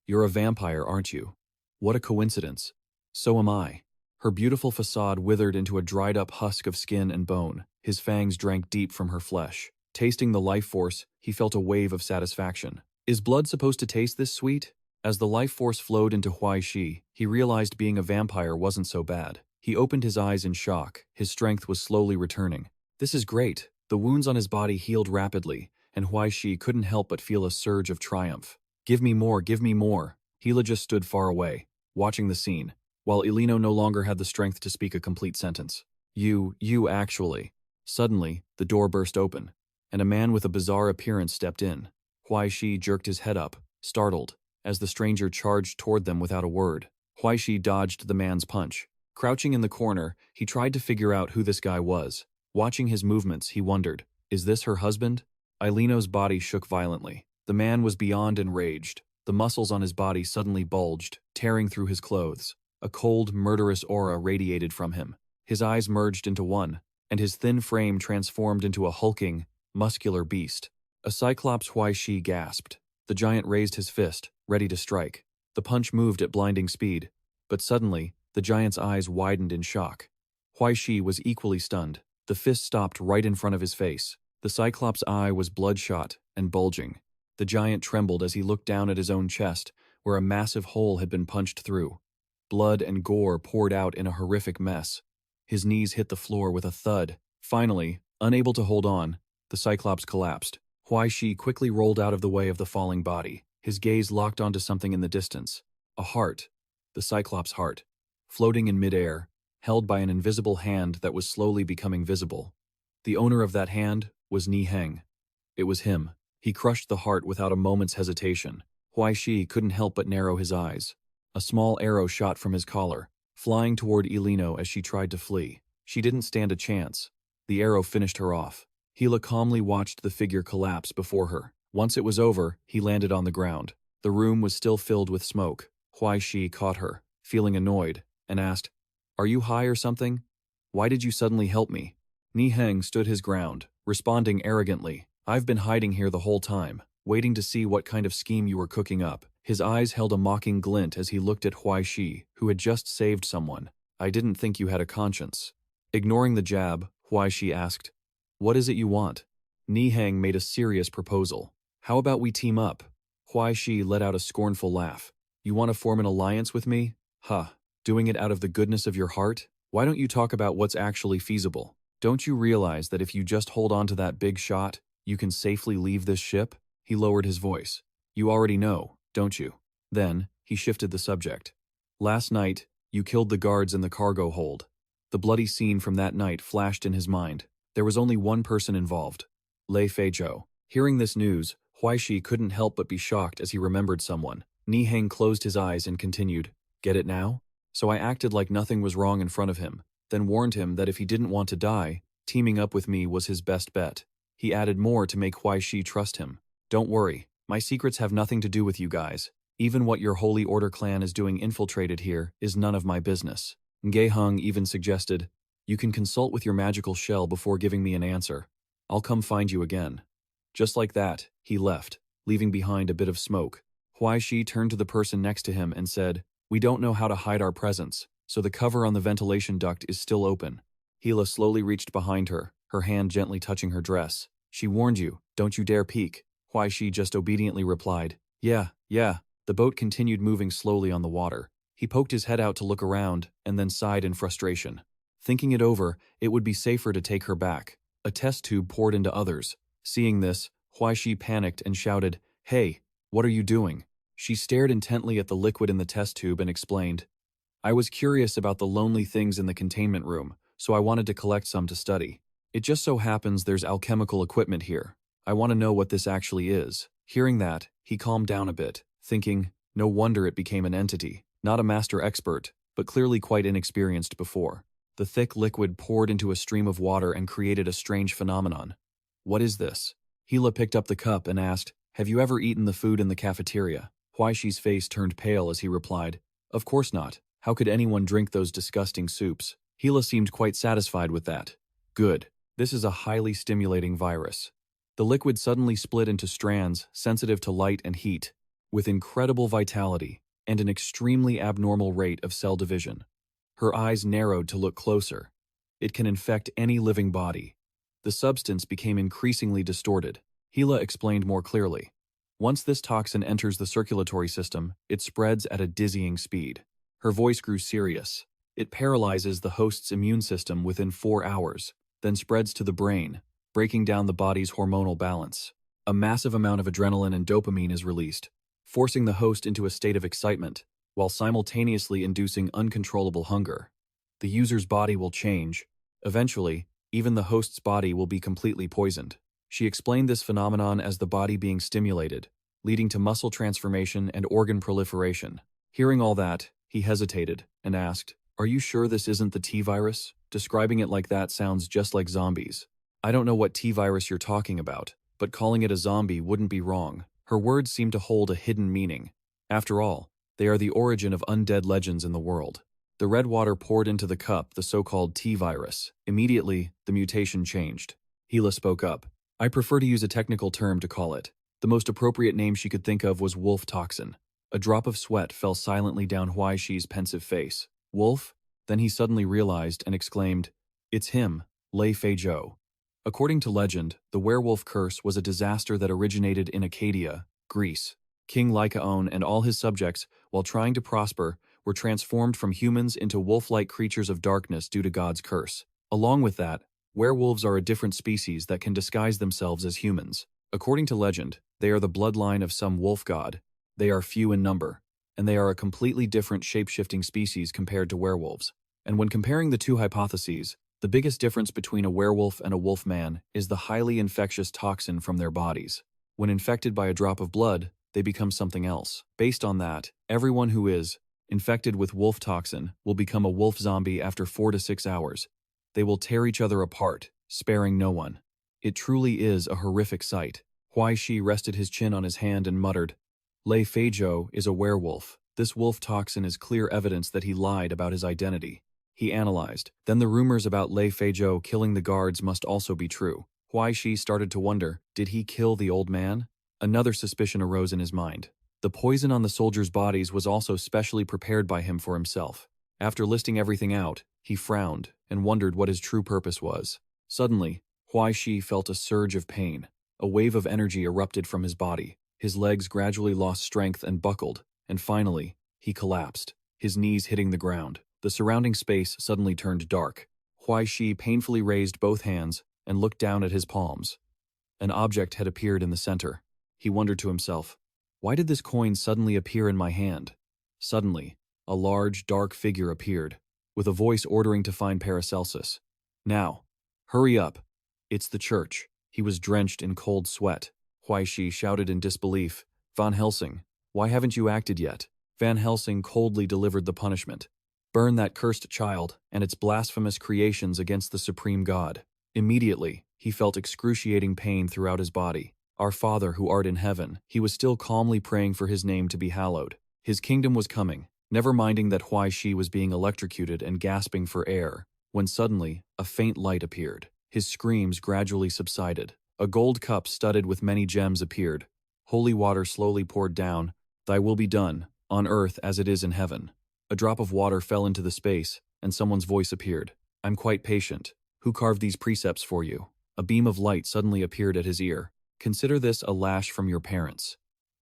"You're a vampire, aren't you? What a coincidence. So am I." Her beautiful facade withered into a dried-up husk of skin and bone. His fangs drank deep from her flesh. Tasting the life force, he felt a wave of satisfaction. Is blood supposed to taste this sweet? As the life force flowed into Huai Shi, he realized being a vampire wasn't so bad. He opened his eyes in shock. His strength was slowly returning. "This is great." The wounds on his body healed rapidly, and Huai Shi couldn't help but feel a surge of triumph. "Give me more, give me more." Hila just stood far away, watching the scene, while Elino no longer had the strength to speak a complete sentence. You actually." Suddenly, the door burst open, and a man with a bizarre appearance stepped in. Huai Shi jerked his head up, startled, as the stranger charged toward them without a word. Huai Shi dodged the man's punch. Crouching in the corner, he tried to figure out who this guy was. Watching his movements, he wondered, is this her husband? Elino's body shook violently. The man was beyond enraged. The muscles on his body suddenly bulged, tearing through his clothes. A cold, murderous aura radiated from him. His eyes merged into one, and his thin frame transformed into a hulking, muscular beast. A cyclops. Huai Shi gasped. The giant raised his fist, ready to strike. The punch moved at blinding speed, but suddenly, the giant's eyes widened in shock. Huai Shi was equally stunned. The fist stopped right in front of his face. The cyclops' eye was bloodshot and bulging. The giant trembled as he looked down at his own chest, where a massive hole had been punched through. Blood and gore poured out in a horrific mess. His knees hit the floor with a thud. Finally, unable to hold on, the cyclops collapsed. Huai Shi quickly rolled out of the way of the falling body. His gaze locked onto something in the distance. A heart. The cyclops' heart. Floating in midair, held by an invisible hand that was slowly becoming visible. The owner of that hand was Ni Heng. It was him. He crushed the heart without a moment's hesitation. Huai Shi couldn't help but narrow his eyes. A small arrow shot from his collar, flying toward Elino as she tried to flee. She didn't stand a chance. The arrow finished her off. Hila calmly watched the figure collapse before her. Once it was over, he landed on the ground. The room was still filled with smoke. Huai Shi caught her, feeling annoyed, and asked, "Are you high or something? Why did you suddenly help me?" Ni Heng stood his ground, responding arrogantly, "I've been hiding here the whole time, waiting to see what kind of scheme you were cooking up." His eyes held a mocking glint as he looked at Huai Shi, who had just saved someone. "I didn't think you had a conscience." Ignoring the jab, Huai Shi asked, "What is it you want?" Ni Heng made a serious proposal. "How about we team up?" Huai Shi let out a scornful laugh. "You want to form an alliance with me? Huh, doing it out of the goodness of your heart? Why don't you talk about what's actually feasible? Don't you realize that if you just hold on to that big shot, you can safely leave this ship?" He lowered his voice. "You already know, don't you?" Then, he shifted the subject. "Last night, you killed the guards in the cargo hold." The bloody scene from that night flashed in his mind. There was only one person involved, Lei Feizhou. Hearing this news, Huai Shi couldn't help but be shocked as he remembered someone. Ni Heng closed his eyes and continued, "Get it now?" So I acted like nothing was wrong in front of him, then warned him that if he didn't want to die, teaming up with me was his best bet. He added more to make Huai Shi trust him. "Don't worry, my secrets have nothing to do with you guys. Even what your Holy Order clan is doing infiltrated here is none of my business." Nge Heng even suggested, "You can consult with your magical shell before giving me an answer. I'll come find you again." Just like that, he left, leaving behind a bit of smoke. Huai Shi turned to the person next to him and said, "We don't know how to hide our presence, so the cover on the ventilation duct is still open." Hila slowly reached behind her, her hand gently touching her dress. "She warned you, don't you dare peek." Huai Shi just obediently replied, Yeah. The boat continued moving slowly on the water. He poked his head out to look around, and then sighed in frustration. Thinking it over, it would be safer to take her back. A test tube poured into others. Seeing this, Huai Shi panicked and shouted, "Hey, what are you doing?" She stared intently at the liquid in the test tube and explained, "I was curious about the lonely things in the containment room, so I wanted to collect some to study. It just so happens there's alchemical equipment here. I want to know what this actually is." Hearing that, he calmed down a bit, thinking, no wonder it became an entity, not a master expert, but clearly quite inexperienced before. The thick liquid poured into a stream of water and created a strange phenomenon. "What is this?" Hila picked up the cup and asked, "Have you ever eaten the food in the cafeteria?" Huai Shi's face turned pale as he replied, "Of course not. How could anyone drink those disgusting soups?" Hila seemed quite satisfied with that. "Good. This is a highly stimulating virus." The liquid suddenly split into strands sensitive to light and heat, with incredible vitality and an extremely abnormal rate of cell division. Her eyes narrowed to look closer. It can infect any living body. The substance became increasingly distorted. Hila explained more clearly. Once this toxin enters the circulatory system, it spreads at a dizzying speed. Her voice grew serious. It paralyzes the host's immune system within 4 hours, then spreads to the brain, breaking down the body's hormonal balance. A massive amount of adrenaline and dopamine is released, forcing the host into a state of excitement, while simultaneously inducing uncontrollable hunger. The user's body will change. Eventually, even the host's body will be completely poisoned. She explained this phenomenon as the body being stimulated, leading to muscle transformation and organ proliferation. Hearing all that, he hesitated and asked, "Are you sure this isn't the T-virus? Describing it like that sounds just like zombies." "I don't know what T-virus you're talking about, but calling it a zombie wouldn't be wrong." Her words seemed to hold a hidden meaning. After all, they are the origin of undead legends in the world. The red water poured into the cup the so-called T-virus. Immediately, the mutation changed. Hila spoke up. "I prefer to use a technical term to call it." The most appropriate name she could think of was wolf toxin. A drop of sweat fell silently down Huai Shi's pensive face. "Wolf?" Then he suddenly realized and exclaimed, "It's him, Lei Feizhou." According to legend, the werewolf curse was a disaster that originated in Acadia, Greece. King Lycaon and all his subjects, while trying to prosper, were transformed from humans into wolf-like creatures of darkness due to God's curse. Along with that, werewolves are a different species that can disguise themselves as humans. According to legend, they are the bloodline of some wolf god. They are few in number, and they are a completely different shape-shifting species compared to werewolves. And when comparing the two hypotheses, the biggest difference between a werewolf and a wolfman is the highly infectious toxin from their bodies. When infected by a drop of blood, they become something else. Based on that, everyone who is infected with wolf toxin will become a wolf zombie after 4 to 6 hours. They will tear each other apart, sparing no one. It truly is a horrific sight. Huai Shi rested his chin on his hand and muttered, Lei Feizhou is a werewolf. This wolf toxin is clear evidence that he lied about his identity. He analyzed. Then the rumors about Lei Feizhou killing the guards must also be true. Huai Shi started to wonder, did he kill the old man? Another suspicion arose in his mind. The poison on the soldiers' bodies was also specially prepared by him for himself. After listing everything out, he frowned and wondered what his true purpose was. Suddenly, Huai Shi felt a surge of pain. A wave of energy erupted from his body. His legs gradually lost strength and buckled, and finally, he collapsed, his knees hitting the ground. The surrounding space suddenly turned dark. Huai Shi painfully raised both hands and looked down at his palms. An object had appeared in the center. He wondered to himself, why did this coin suddenly appear in my hand? Suddenly, a large, dark figure appeared, with a voice ordering to find Paracelsus. Now, hurry up. It's the church. He was drenched in cold sweat. Huai Shi shouted in disbelief, Van Helsing, why haven't you acted yet? Van Helsing coldly delivered the punishment. Burn that cursed child and its blasphemous creations against the supreme God. Immediately, he felt excruciating pain throughout his body. Our Father who art in heaven, he was still calmly praying for his name to be hallowed. His kingdom was coming, never minding that Huai Shi was being electrocuted and gasping for air, when suddenly, a faint light appeared. His screams gradually subsided. A gold cup studded with many gems appeared. Holy water slowly poured down. Thy will be done, on earth as it is in heaven. A drop of water fell into the space, and someone's voice appeared. I'm quite patient. Who carved these precepts for you? A beam of light suddenly appeared at his ear. Consider this a lash from your parents.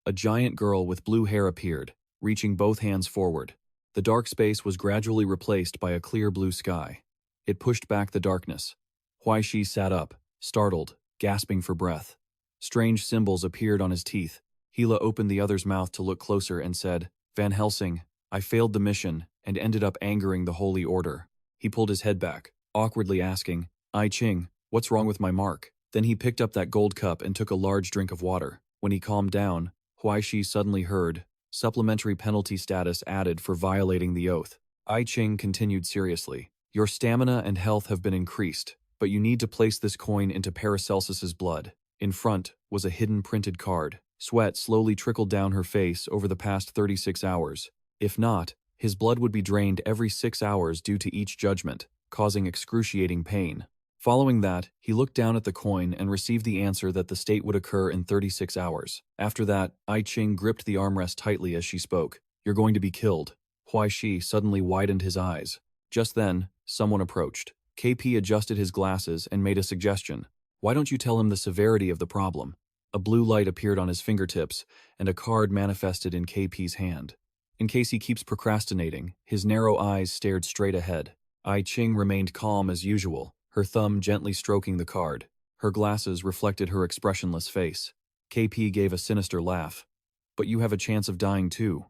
A giant girl with blue hair appeared, reaching both hands forward. The dark space was gradually replaced by a clear blue sky. It pushed back the darkness. Huai Shi sat up, startled, gasping for breath. Strange symbols appeared on his teeth. Hela opened the other's mouth to look closer and said, Van Helsing, I failed the mission and ended up angering the Holy Order. He pulled his head back, awkwardly asking, I Ching, what's wrong with my mark? Then he picked up that gold cup and took a large drink of water. When he calmed down, Huai Shi suddenly heard, supplementary penalty status added for violating the oath. I Ching continued seriously, your stamina and health have been increased, but you need to place this coin into Paracelsus's blood. In front was a hidden printed card. Sweat slowly trickled down her face over the past 36 hours. If not, his blood would be drained every 6 hours due to each judgment, causing excruciating pain. Following that, he looked down at the coin and received the answer that the state would occur in 36 hours. After that, I Ching gripped the armrest tightly as she spoke. You're going to be killed. Huai Shi suddenly widened his eyes. Just then, someone approached. KP adjusted his glasses and made a suggestion. Why don't you tell him the severity of the problem? A blue light appeared on his fingertips, and a card manifested in KP's hand. In case he keeps procrastinating, his narrow eyes stared straight ahead. I Ching remained calm as usual, her thumb gently stroking the card. Her glasses reflected her expressionless face. KP gave a sinister laugh. But you have a chance of dying too.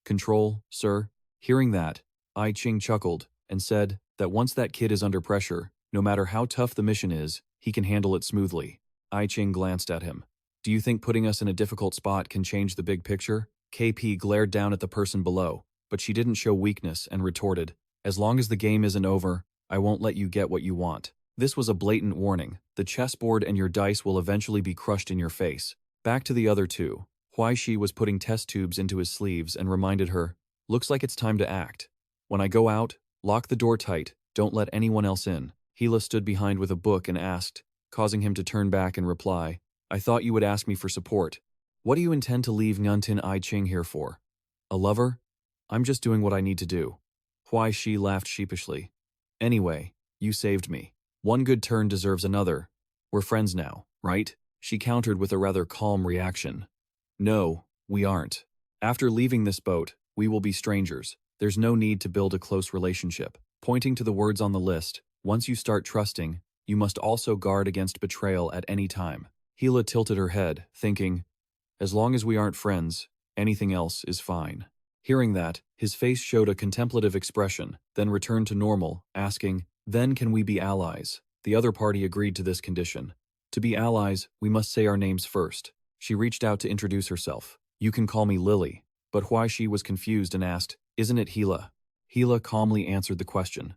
Control, sir? Hearing that, I Ching chuckled and said that once that kid is under pressure, no matter how tough the mission is, he can handle it smoothly. I Ching glanced at him. Do you think putting us in a difficult spot can change the big picture? KP glared down at the person below, but she didn't show weakness and retorted, as long as the game isn't over, I won't let you get what you want. This was a blatant warning. The chessboard and your dice will eventually be crushed in your face. Back to the other two. Huai Shi was putting test tubes into his sleeves and reminded her, looks like it's time to act. When I go out, lock the door tight, don't let anyone else in. Hela stood behind with a book and asked, causing him to turn back and reply, I thought you would ask me for support. What do you intend to leave Nguntin I Ching here for? A lover? I'm just doing what I need to do. Huai Shi laughed sheepishly. Anyway, you saved me. One good turn deserves another. We're friends now, right? She countered with a rather calm reaction. No, we aren't. After leaving this boat, we will be strangers. There's no need to build a close relationship. Pointing to the words on the list, once you start trusting, you must also guard against betrayal at any time. Hela tilted her head, thinking, as long as we aren't friends, anything else is fine. Hearing that, his face showed a contemplative expression, then returned to normal, asking, "Then can we be allies?" The other party agreed to this condition. "To be allies, we must say our names first." She reached out to introduce herself. "You can call me Lily." But Huai Shi was confused and asked, "Isn't it Gila?" Gila calmly answered the question.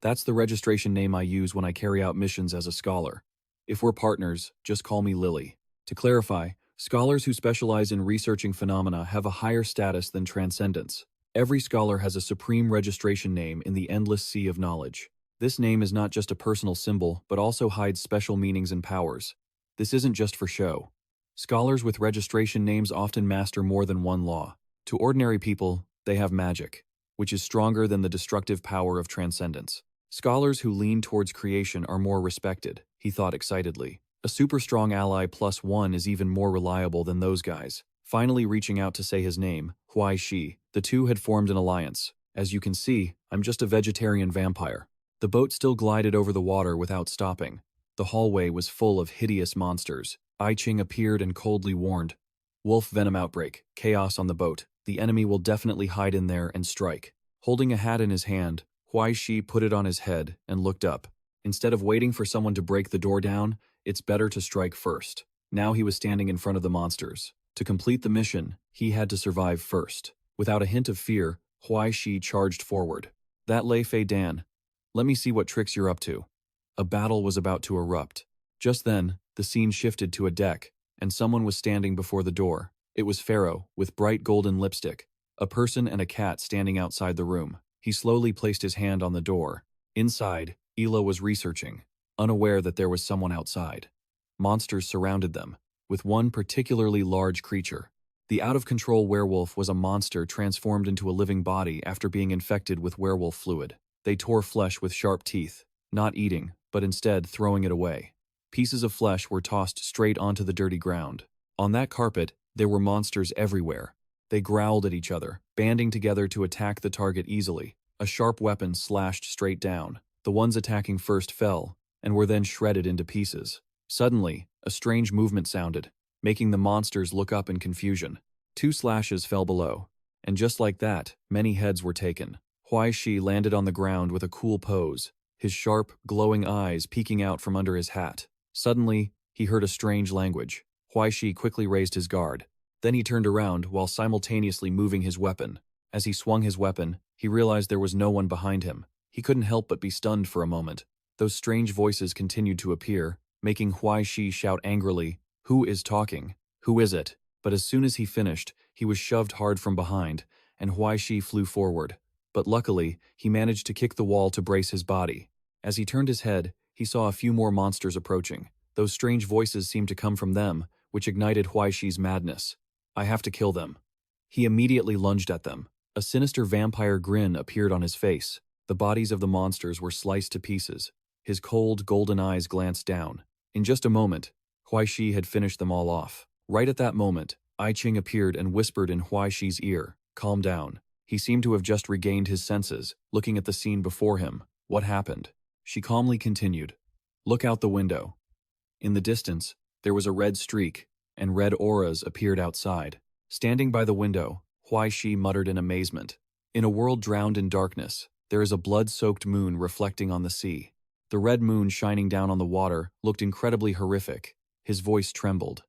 "That's the registration name I use when I carry out missions as a scholar. If we're partners, just call me Lily." To clarify, scholars who specialize in researching phenomena have a higher status than transcendents. Every scholar has a supreme registration name in the endless sea of knowledge. This name is not just a personal symbol, but also hides special meanings and powers. This isn't just for show. Scholars with registration names often master more than one law. To ordinary people, they have magic, which is stronger than the destructive power of transcendence. Scholars who lean towards creation are more respected, he thought excitedly. A super strong ally +1 is even more reliable than those guys. Finally reaching out to say his name, Huai Shi, the two had formed an alliance. "As you can see, I'm just a vegetarian vampire." The boat still glided over the water without stopping. The hallway was full of hideous monsters. I Ching appeared and coldly warned, "Wolf venom outbreak, chaos on the boat. The enemy will definitely hide in there and strike." Holding a hat in his hand, Huai Shi put it on his head and looked up. Instead of waiting for someone to break the door down, it's better to strike first. Now he was standing in front of the monsters. To complete the mission, he had to survive first. Without a hint of fear, Huai Shi charged forward. "That Lei Fei Dan. Let me see what tricks you're up to." A battle was about to erupt. Just then, the scene shifted to a deck, and someone was standing before the door. It was Pharaoh, with bright golden lipstick, a person and a cat standing outside the room. He slowly placed his hand on the door. Inside, Ela was researching, unaware that there was someone outside. Monsters surrounded them, with one particularly large creature. The out-of-control werewolf was a monster transformed into a living body after being infected with werewolf fluid. They tore flesh with sharp teeth, not eating, but instead throwing it away. Pieces of flesh were tossed straight onto the dirty ground. On that carpet, there were monsters everywhere. They growled at each other, banding together to attack the target easily. A sharp weapon slashed straight down. The ones attacking first fell, and were then shredded into pieces. Suddenly, a strange movement sounded, making the monsters look up in confusion. 2 slashes fell below, and just like that, many heads were taken. Huai Shi landed on the ground with a cool pose, his sharp, glowing eyes peeking out from under his hat. Suddenly, he heard a strange language. Huai Shi quickly raised his guard. Then he turned around while simultaneously moving his weapon. As he swung his weapon, he realized there was no one behind him. He couldn't help but be stunned for a moment. Those strange voices continued to appear, making Huai Shi shout angrily, "Who is talking? Who is it?" But as soon as he finished, he was shoved hard from behind, and Huai Shi flew forward. But luckily, he managed to kick the wall to brace his body. As he turned his head, he saw a few more monsters approaching. Those strange voices seemed to come from them, which ignited Huai Shi's madness. "I have to kill them." He immediately lunged at them. A sinister vampire grin appeared on his face. The bodies of the monsters were sliced to pieces. His cold, golden eyes glanced down. In just a moment, Huai Shi had finished them all off. Right at that moment, I Ching appeared and whispered in Huai Shi's ear, "Calm down." He seemed to have just regained his senses, looking at the scene before him. "What happened?" She calmly continued, "Look out the window." In the distance, there was a red streak, and red auras appeared outside. Standing by the window, Huai Shi muttered in amazement. In a world drowned in darkness, there is a blood-soaked moon reflecting on the sea. The red moon shining down on the water looked incredibly horrific. His voice trembled.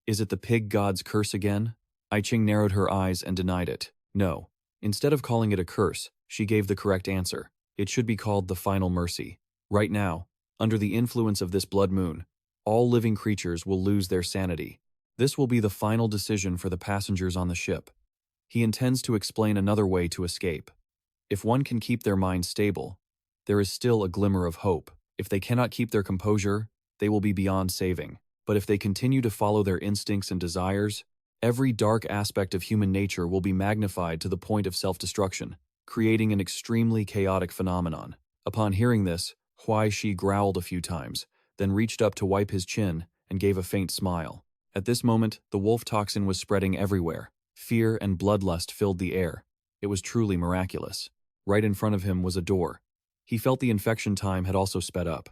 "Is it the pig god's curse again?" I Ching narrowed her eyes and denied it. "No." Instead of calling it a curse, she gave the correct answer. It should be called the final mercy. Right now, under the influence of this blood moon, all living creatures will lose their sanity. This will be the final decision for the passengers on the ship. He intends to explain another way to escape. If one can keep their mind stable, there is still a glimmer of hope. If they cannot keep their composure, they will be beyond saving. But if they continue to follow their instincts and desires, every dark aspect of human nature will be magnified to the point of self-destruction, creating an extremely chaotic phenomenon. Upon hearing this, Huai Shi growled a few times, then reached up to wipe his chin and gave a faint smile. At this moment, the wolf toxin was spreading everywhere. Fear and bloodlust filled the air. It was truly miraculous. Right in front of him was a door. He felt the infection time had also sped up.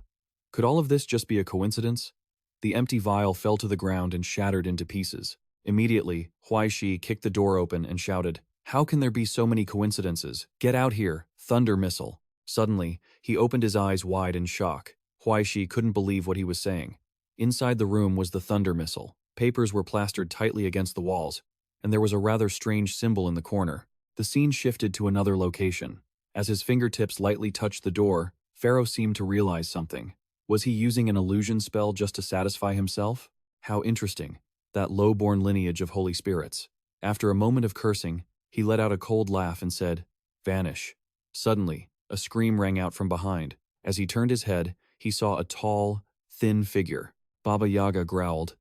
Could all of this just be a coincidence? The empty vial fell to the ground and shattered into pieces. Immediately, Huai Shi kicked the door open and shouted, How can there be so many coincidences? Get out here, thunder missile. Suddenly, he opened his eyes wide in shock. Huai Shi couldn't believe what he was saying. Inside the room was the thunder missile. Papers were plastered tightly against the walls, and there was a rather strange symbol in the corner. The scene shifted to another location. As his fingertips lightly touched the door, Pharaoh seemed to realize something. Was he using an illusion spell just to satisfy himself? How interesting. That low-born lineage of holy spirits. After a moment of cursing, he let out a cold laugh and said, "Vanish." Suddenly, a scream rang out from behind. As he turned his head, he saw a tall, thin figure. Baba Yaga growled,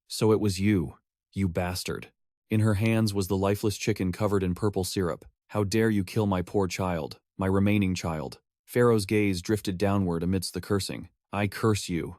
"So it was you, you bastard." In her hands was the lifeless chicken covered in purple syrup. "How dare you kill my poor child, my remaining child?" Pharaoh's gaze drifted downward amidst the cursing. I curse you,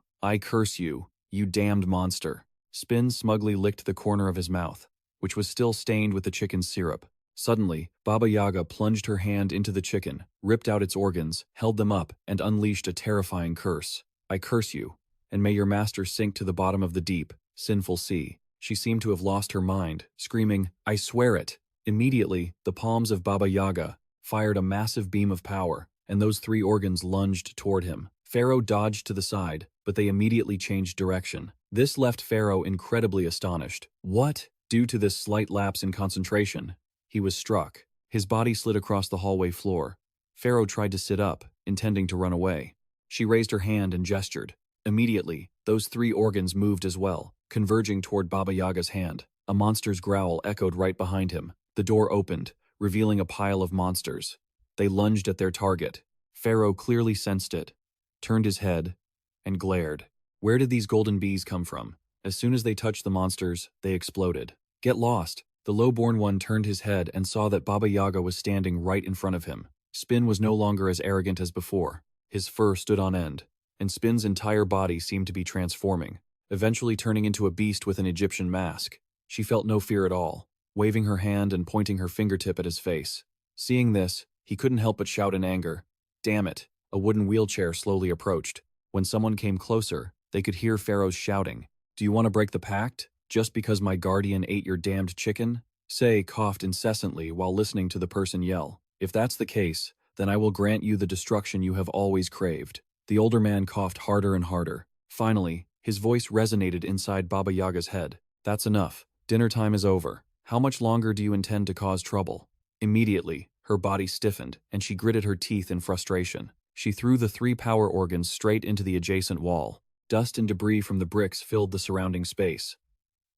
you damned monster." Spin smugly licked the corner of his mouth, which was still stained with the chicken's syrup. Suddenly, Baba Yaga plunged her hand into the chicken, ripped out its organs, held them up, and unleashed a terrifying curse. "I curse you, and may your master sink to the bottom of the deep, sinful sea." She seemed to have lost her mind, screaming, "I swear it!" Immediately, the palms of Baba Yaga fired a massive beam of power, and those three organs lunged toward him. Pharaoh dodged to the side, but they immediately changed direction. This left Pharaoh incredibly astonished. What? Due to this slight lapse in concentration, he was struck. His body slid across the hallway floor. Pharaoh tried to sit up, intending to run away. She raised her hand and gestured. Immediately, those three organs moved as well, converging toward Baba Yaga's hand. A monster's growl echoed right behind him. The door opened, revealing a pile of monsters. They lunged at their target. Pharaoh clearly sensed it, turned his head, and glared. Where did these golden bees come from? As soon as they touched the monsters, they exploded. "Get lost!" The low-born one turned his head and saw that Baba Yaga was standing right in front of him. Spin was no longer as arrogant as before. His fur stood on end, and Spin's entire body seemed to be transforming, eventually turning into a beast with an Egyptian mask. She felt no fear at all, waving her hand and pointing her fingertip at his face. Seeing this, he couldn't help but shout in anger. "Damn it!" A wooden wheelchair slowly approached. When someone came closer, they could hear Pharaoh's shouting. "Do you want to break the pact? Just because my guardian ate your damned chicken?" Say coughed incessantly while listening to the person yell. "If that's the case, then I will grant you the destruction you have always craved." The older man coughed harder and harder. Finally, his voice resonated inside Baba Yaga's head. "That's enough. Dinner time is over. How much longer do you intend to cause trouble?" Immediately, her body stiffened, and she gritted her teeth in frustration. She threw the three power organs straight into the adjacent wall. Dust and debris from the bricks filled the surrounding space.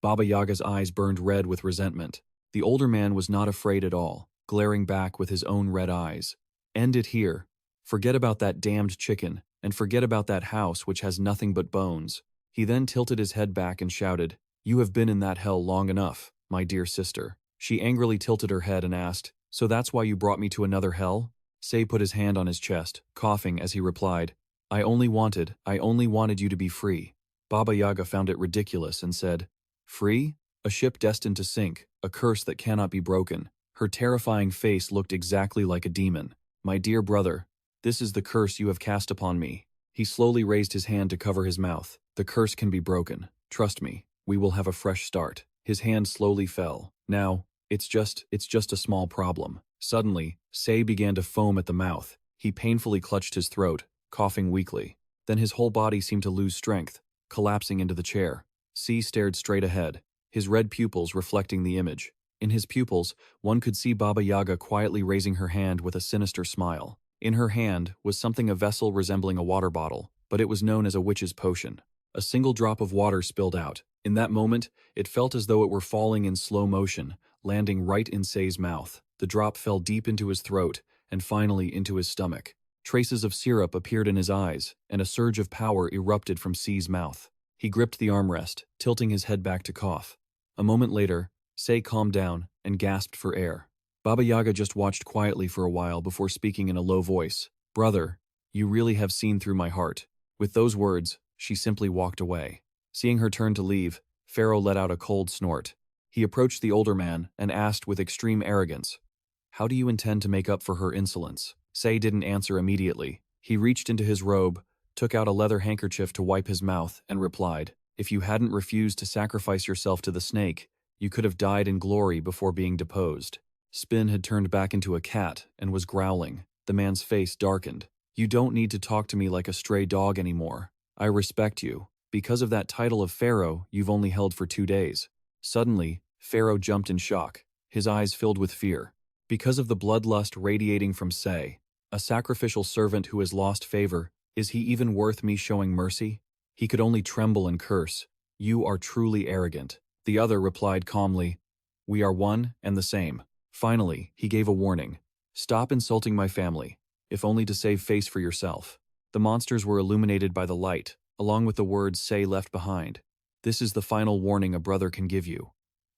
Baba Yaga's eyes burned red with resentment. The older man was not afraid at all, glaring back with his own red eyes. "End it here. Forget about that damned chicken, and forget about that house which has nothing but bones." He then tilted his head back and shouted, "You have been in that hell long enough, my dear sister." She angrily tilted her head and asked, "So that's why you brought me to another hell?" Say put his hand on his chest, coughing as he replied, I only wanted you to be free." Baba Yaga found it ridiculous and said, "Free? A ship destined to sink, a curse that cannot be broken." Her terrifying face looked exactly like a demon. "My dear brother, this is the curse you have cast upon me." He slowly raised his hand to cover his mouth. "The curse can be broken. Trust me, we will have a fresh start." His hand slowly fell. "Now, it's just a small problem." Suddenly, Say began to foam at the mouth. He painfully clutched his throat, coughing weakly. Then his whole body seemed to lose strength, collapsing into the chair. C stared straight ahead, his red pupils reflecting the image. In his pupils, one could see Baba Yaga quietly raising her hand with a sinister smile. In her hand was something a vessel resembling a water bottle, but it was known as a witch's potion. A single drop of water spilled out. In that moment, it felt as though it were falling in slow motion, landing right in Say's mouth. The drop fell deep into his throat, and finally into his stomach. Traces of syrup appeared in his eyes, and a surge of power erupted from C's mouth. He gripped the armrest, tilting his head back to cough. A moment later, Say calmed down and gasped for air. Baba Yaga just watched quietly for a while before speaking in a low voice. "Brother, you really have seen through my heart." With those words, she simply walked away. Seeing her turn to leave, Pharaoh let out a cold snort. He approached the older man and asked with extreme arrogance, "How do you intend to make up for her insolence?" Say didn't answer immediately. He reached into his robe, took out a leather handkerchief to wipe his mouth, and replied, "If you hadn't refused to sacrifice yourself to the snake, you could have died in glory before being deposed." Spin had turned back into a cat and was growling. The man's face darkened. You don't need to talk to me like a stray dog anymore. I respect you. Because of that title of Pharaoh you've only held for 2 days. Suddenly, Pharaoh jumped in shock, his eyes filled with fear. Because of the bloodlust radiating from Say, a sacrificial servant who has lost favor, is he even worth me showing mercy? He could only tremble and curse. You are truly arrogant. The other replied calmly, we are one and the same. Finally, he gave a warning. Stop insulting my family, if only to save face for yourself. The monsters were illuminated by the light, along with the words Say left behind. This is the final warning a brother can give you.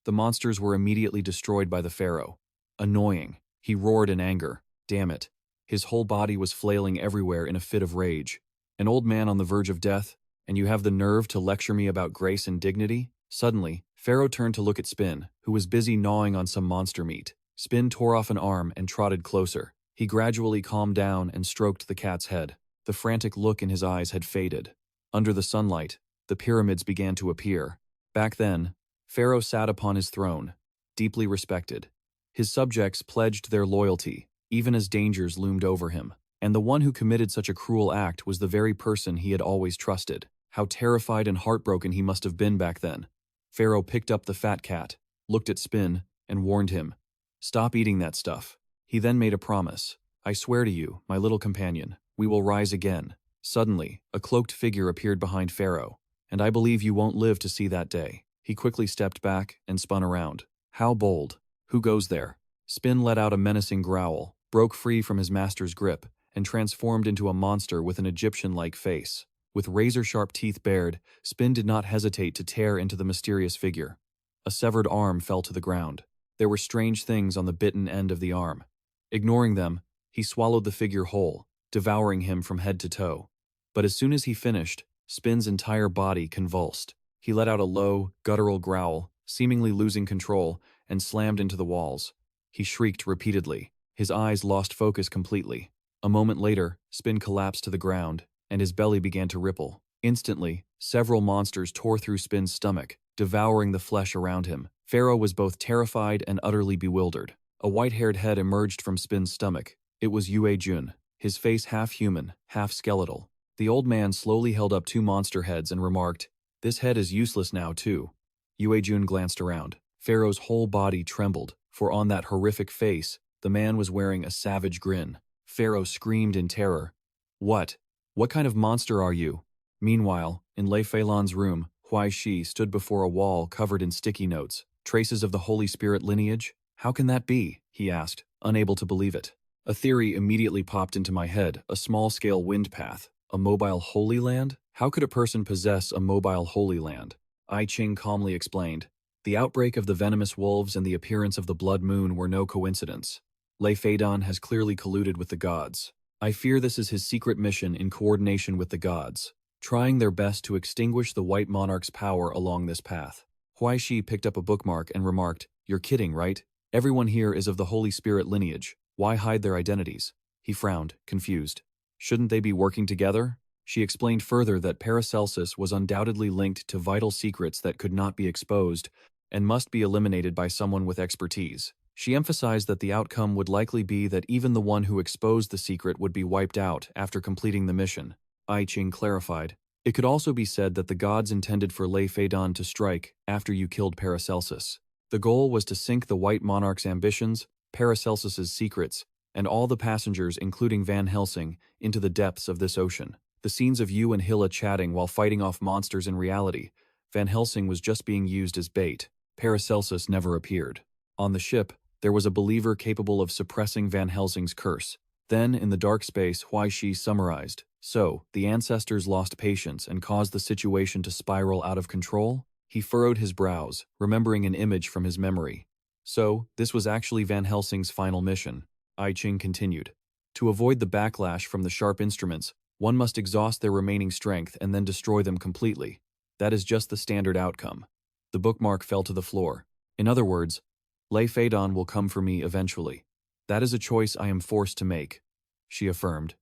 The monsters were immediately destroyed by the pharaoh. Annoying. He roared in anger. Damn it. His whole body was flailing everywhere in a fit of rage. An old man on the verge of death, and you have the nerve to lecture me about grace and dignity? Suddenly, Pharaoh turned to look at Spin, who was busy gnawing on some monster meat. Spin tore off an arm and trotted closer. He gradually calmed down and stroked the cat's head. The frantic look in his eyes had faded. Under the sunlight, the pyramids began to appear. Back then, Pharaoh sat upon his throne, deeply respected. His subjects pledged their loyalty, even as dangers loomed over him. And the one who committed such a cruel act was the very person he had always trusted. How terrified and heartbroken he must have been back then. Pharaoh picked up the fat cat, looked at Spin, and warned him, stop eating that stuff. He then made a promise. I swear to you, my little companion, we will rise again. Suddenly, a cloaked figure appeared behind Pharaoh, and I believe you won't live to see that day. He quickly stepped back and spun around. How bold. Who goes there? Spin let out a menacing growl, broke free from his master's grip, and transformed into a monster with an Egyptian-like face. With razor-sharp teeth bared, Spin did not hesitate to tear into the mysterious figure. A severed arm fell to the ground. There were strange things on the bitten end of the arm. Ignoring them, he swallowed the figure whole, devouring him from head to toe. But as soon as he finished, Spin's entire body convulsed. He let out a low, guttural growl, seemingly losing control, and slammed into the walls. He shrieked repeatedly. His eyes lost focus completely. A moment later, Spin collapsed to the ground, and his belly began to ripple. Instantly, several monsters tore through Spin's stomach, devouring the flesh around him. Pharaoh was both terrified and utterly bewildered. A white-haired head emerged from Spin's stomach. It was Yue Jun, his face half human, half skeletal. The old man slowly held up 2 monster heads and remarked, this head is useless now too. Yue Jun glanced around. Pharaoh's whole body trembled, for on that horrific face, the man was wearing a savage grin. Pharaoh screamed in terror. What? What kind of monster are you? Meanwhile, in Lei Feilan's room, Huai Shi stood before a wall covered in sticky notes. Traces of the Holy Spirit lineage? How can that be? He asked, unable to believe it. A theory immediately popped into my head, a small-scale wind path. A mobile Holy Land? How could a person possess a mobile Holy Land? I Ching calmly explained. The outbreak of the venomous wolves and the appearance of the blood moon were no coincidence. Lei Feidan has clearly colluded with the gods. I fear this is his secret mission in coordination with the gods, trying their best to extinguish the White Monarch's power along this path. Huai Shi picked up a bookmark and remarked, you're kidding, right? Everyone here is of the Holy Spirit lineage. Why hide their identities? He frowned, confused. Shouldn't they be working together? She explained further that Paracelsus was undoubtedly linked to vital secrets that could not be exposed and must be eliminated by someone with expertise. She emphasized that the outcome would likely be that even the one who exposed the secret would be wiped out after completing the mission. I Ching clarified. It could also be said that the gods intended for Lei Feidan to strike after you killed Paracelsus. The goal was to sink the White Monarch's ambitions, Paracelsus's secrets, and all the passengers, including Van Helsing, into the depths of this ocean. The scenes of you and Hilla chatting while fighting off monsters in reality. Van Helsing was just being used as bait. Paracelsus never appeared. On the ship, there was a believer capable of suppressing Van Helsing's curse. Then, in the dark space, Huai Shi summarized. So, the ancestors lost patience and caused the situation to spiral out of control? He furrowed his brows, remembering an image from his memory. So, this was actually Van Helsing's final mission. I Ching continued. To avoid the backlash from the sharp instruments, one must exhaust their remaining strength and then destroy them completely. That is just the standard outcome. The bookmark fell to the floor. In other words, Lei Feidan will come for me eventually. That is a choice I am forced to make, she affirmed.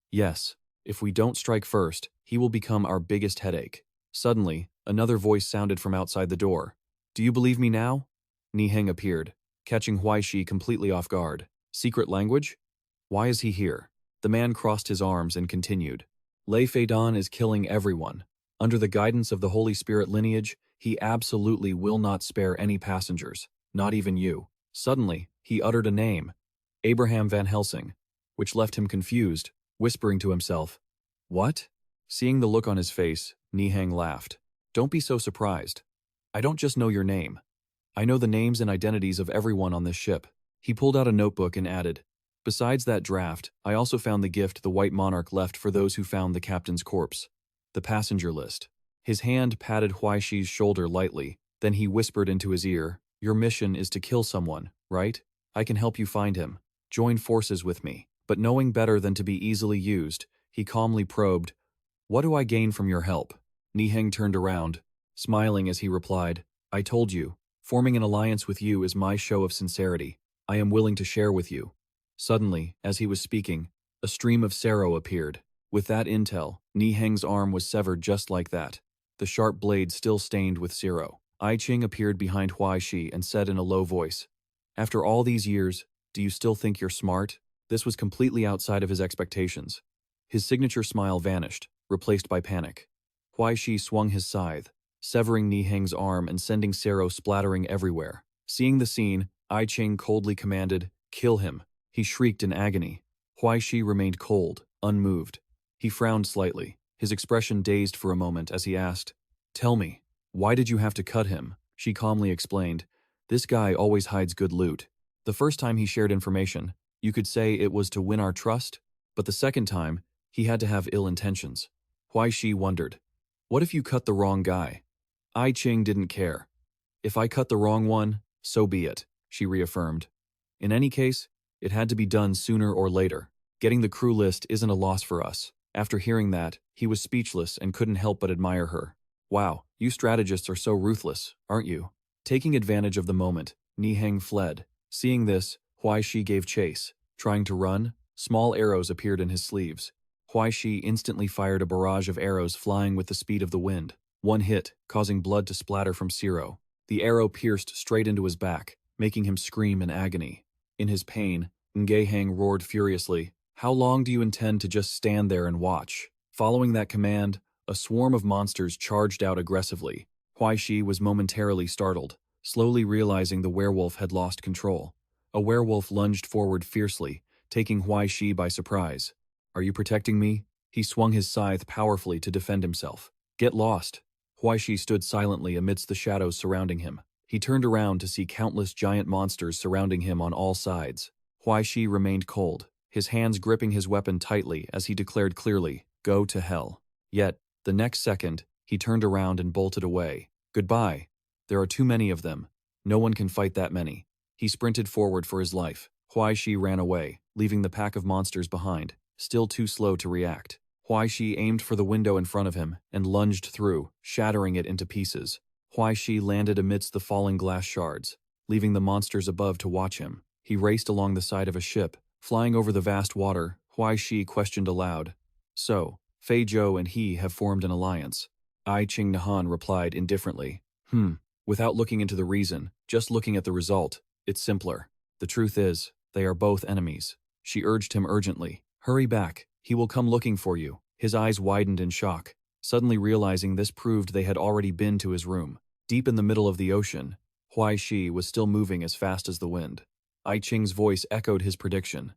Yes, if we don't strike first, he will become our biggest headache. Suddenly, another voice sounded from outside the door. Do you believe me now? Ni Heng appeared. catching Huai Shi completely off guard. Secret language? Why is he here? The man crossed his arms and continued. Lei Feidan is killing everyone. Under the guidance of the Holy Spirit lineage, he absolutely will not spare any passengers, not even you. Suddenly, he uttered a name, Abraham Van Helsing, which left him confused, whispering to himself, What? Seeing the look on his face, Niheng laughed. Don't be so surprised. I don't just know your name. I know the names and identities of everyone on this ship. He pulled out a notebook and added, Besides that draft, I also found the gift the White Monarch left for those who found the captain's corpse. The passenger list. His hand patted Huai Shi's shoulder lightly, then he whispered into his ear, Your mission is to kill someone, right? I can help you find him. Join forces with me. But knowing better than to be easily used, he calmly probed, What do I gain from your help? Niheng turned around, smiling as he replied, I told you, forming an alliance with you is my show of sincerity. I am willing to share with you. Suddenly, as he was speaking, a stream of sorrow appeared. With that intel, Niheng's arm was severed just like that, the sharp blade still stained with siro. I Ching appeared behind Huai Shi and said in a low voice, After all these years, do you still think you're smart? This was completely outside of his expectations. His signature smile vanished, replaced by panic. Huai Shi swung his scythe, severing Niheng's arm and sending siro splattering everywhere. Seeing the scene, I Ching coldly commanded, Kill him. He shrieked in agony. Huai Shi remained cold, unmoved. He frowned slightly, his expression dazed for a moment as he asked, Tell me, why did you have to cut him? She calmly explained, This guy always hides good loot. The first time he shared information, you could say it was to win our trust, but the second time, he had to have ill intentions. Huai Shi wondered, What if you cut the wrong guy? I Ching didn't care. If I cut the wrong one, so be it, she reaffirmed. In any case, it had to be done sooner or later. Getting the crew list isn't a loss for us. After hearing that, he was speechless and couldn't help but admire her. Wow, you strategists are so ruthless, aren't you? Taking advantage of the moment, Niheng fled. Seeing this, Huai Shi gave chase. Trying to run, small arrows appeared in his sleeves. Huai Shi instantly fired a barrage of arrows flying with the speed of the wind. One hit, causing blood to splatter from siro. The arrow pierced straight into his back, making him scream in agony. In his pain, Ngeheng roared furiously, How long do you intend to just stand there and watch? Following that command, a swarm of monsters charged out aggressively. Huai Shi was momentarily startled, slowly realizing the werewolf had lost control. A werewolf lunged forward fiercely, taking Huai Shi by surprise. Are you protecting me? He swung his scythe powerfully to defend himself. Get lost. Huai Shi stood silently amidst the shadows surrounding him. He turned around to see countless giant monsters surrounding him on all sides. Huai Shi remained cold, his hands gripping his weapon tightly as he declared clearly, Go to hell. Yet, the next second, he turned around and bolted away. Goodbye. There are too many of them. No one can fight that many. He sprinted forward for his life. Huai Shi ran away, leaving the pack of monsters behind, still too slow to react. Huai Shi aimed for the window in front of him and lunged through, shattering it into pieces. Huai Shi landed amidst the falling glass shards, leaving the monsters above to watch him. He raced along the side of a ship. Flying over the vast water, Huai Shi questioned aloud. So, Fei Zhou and he have formed an alliance. I Ching Nahan replied indifferently. Without looking into the reason, just looking at the result, it's simpler. The truth is, they are both enemies. She urged him urgently. Hurry back, he will come looking for you. His eyes widened in shock, suddenly realizing this proved they had already been to his room. Deep in the middle of the ocean, Huai Shi was still moving as fast as the wind. I Ching's voice echoed his prediction.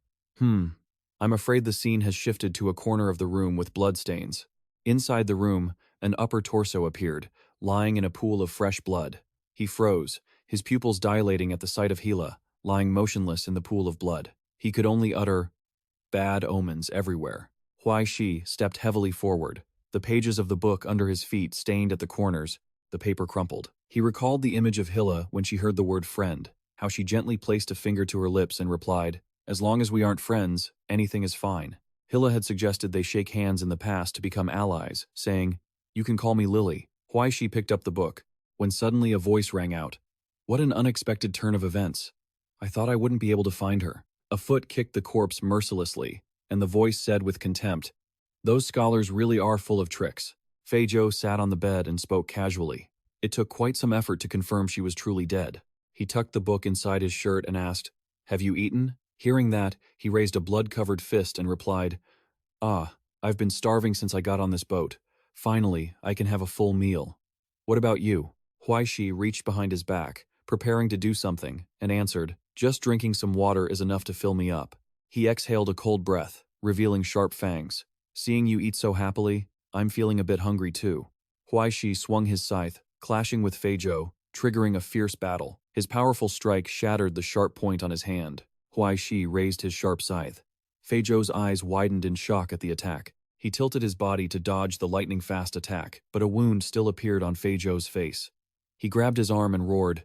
I'm afraid the scene has shifted to a corner of the room with bloodstains. Inside the room, an upper torso appeared, lying in a pool of fresh blood. He froze, his pupils dilating at the sight of Hela, lying motionless in the pool of blood. He could only utter, bad omens everywhere. Huai Shi stepped heavily forward, the pages of the book under his feet stained at the corners, the paper crumpled. He recalled the image of Hela when she heard the word friend, how she gently placed a finger to her lips and replied, As long as we aren't friends, anything is fine. Hila had suggested they shake hands in the past to become allies, saying, You can call me Lily. Huai Shi picked up the book, when suddenly a voice rang out. What an unexpected turn of events. I thought I wouldn't be able to find her. A foot kicked the corpse mercilessly, and the voice said with contempt, Those scholars really are full of tricks. Fei Zhou sat on the bed and spoke casually. It took quite some effort to confirm she was truly dead. He tucked the book inside his shirt and asked, "Have you eaten?" Hearing that, he raised a blood-covered fist and replied, "Ah, I've been starving since I got on this boat. Finally, I can have a full meal." "What about you?" Huai Shi reached behind his back, preparing to do something, and answered, "Just drinking some water is enough to fill me up." He exhaled a cold breath, revealing sharp fangs. "Seeing you eat so happily, I'm feeling a bit hungry too." Huai Shi swung his scythe, clashing with Fei Zhou, triggering a fierce battle. His powerful strike shattered the sharp point on his hand. Huai Shi raised his sharp scythe. Fei Zhou's eyes widened in shock at the attack. He tilted his body to dodge the lightning-fast attack, but a wound still appeared on Fei Zhou's face. He grabbed his arm and roared,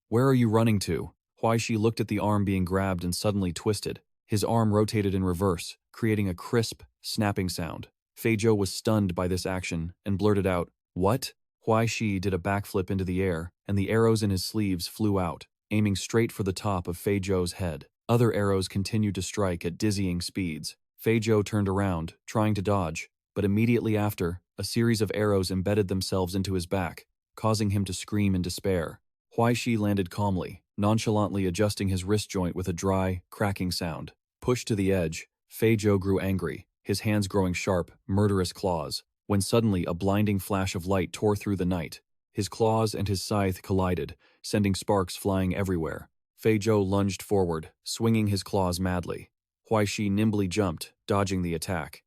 "Where are you running to?" Huai Shi looked at the arm being grabbed and suddenly twisted. His arm rotated in reverse, creating a crisp, snapping sound. Fei Zhou was stunned by this action and blurted out, "What?" Huai Shi did a backflip into the air, and the arrows in his sleeves flew out, aiming straight for the top of Fei Zhou's head. Other arrows continued to strike at dizzying speeds. Fei Zhou turned around, trying to dodge, but immediately after, a series of arrows embedded themselves into his back, causing him to scream in despair. Huai Shi landed calmly, nonchalantly adjusting his wrist joint with a dry, cracking sound. Pushed to the edge, Fei Zhou grew angry, his hands growing sharp, murderous claws, when suddenly a blinding flash of light tore through the night. His claws and his scythe collided, sending sparks flying everywhere. Fei Zhou lunged forward, swinging his claws madly. Huai Shi nimbly jumped, dodging the attack.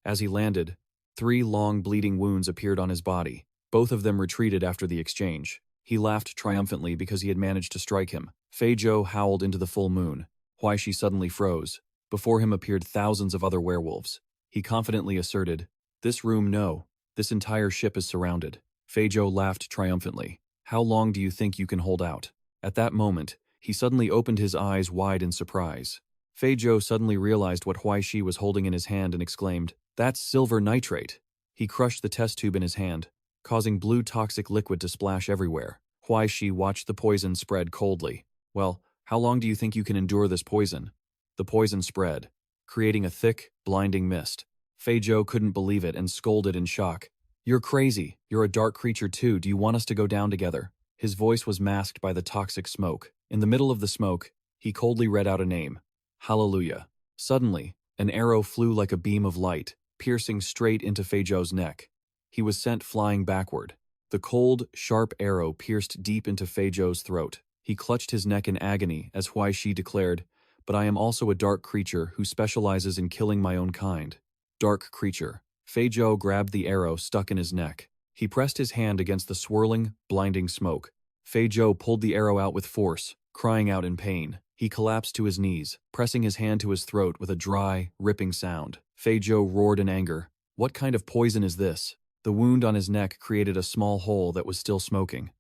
As he landed, 3 long bleeding wounds appeared on his body. Both of them retreated after the exchange. He laughed triumphantly because he had managed to strike him. Fei Zhou howled into the full moon. Huai Shi suddenly froze. Before him appeared thousands of other werewolves. He confidently asserted, "This room, no. This entire ship is surrounded." Fei Zhou laughed triumphantly. "How long do you think you can hold out?" At that moment, he suddenly opened his eyes wide in surprise. Fei Zhou suddenly realized what Huai Shi was holding in his hand and exclaimed, "That's silver nitrate!" He crushed the test tube in his hand, causing blue toxic liquid to splash everywhere. Huai Shi watched the poison spread coldly. "Well, how long do you think you can endure this poison?" The poison spread, creating a thick, blinding mist. Fei Zhou couldn't believe it and scolded in shock. "You're crazy. You're a dark creature too. Do you want us to go down together?" His voice was masked by the toxic smoke. In the middle of the smoke, he coldly read out a name. Hallelujah. Suddenly, an arrow flew like a beam of light, piercing straight into Fei Zhou's neck. He was sent flying backward. The cold, sharp arrow pierced deep into Fei Zhou's throat. He clutched his neck in agony as Huai Shi declared, "But I am also a dark creature who specializes in killing my own kind." Dark creature. Fei Zhou grabbed the arrow stuck in his neck. He pressed his hand against the swirling, blinding smoke. Fei Zhou pulled the arrow out with force, crying out in pain. He collapsed to his knees, pressing his hand to his throat with a dry, ripping sound. Fei Zhou roared in anger. "What kind of poison is this?" The wound on his neck created a small hole that was still smoking.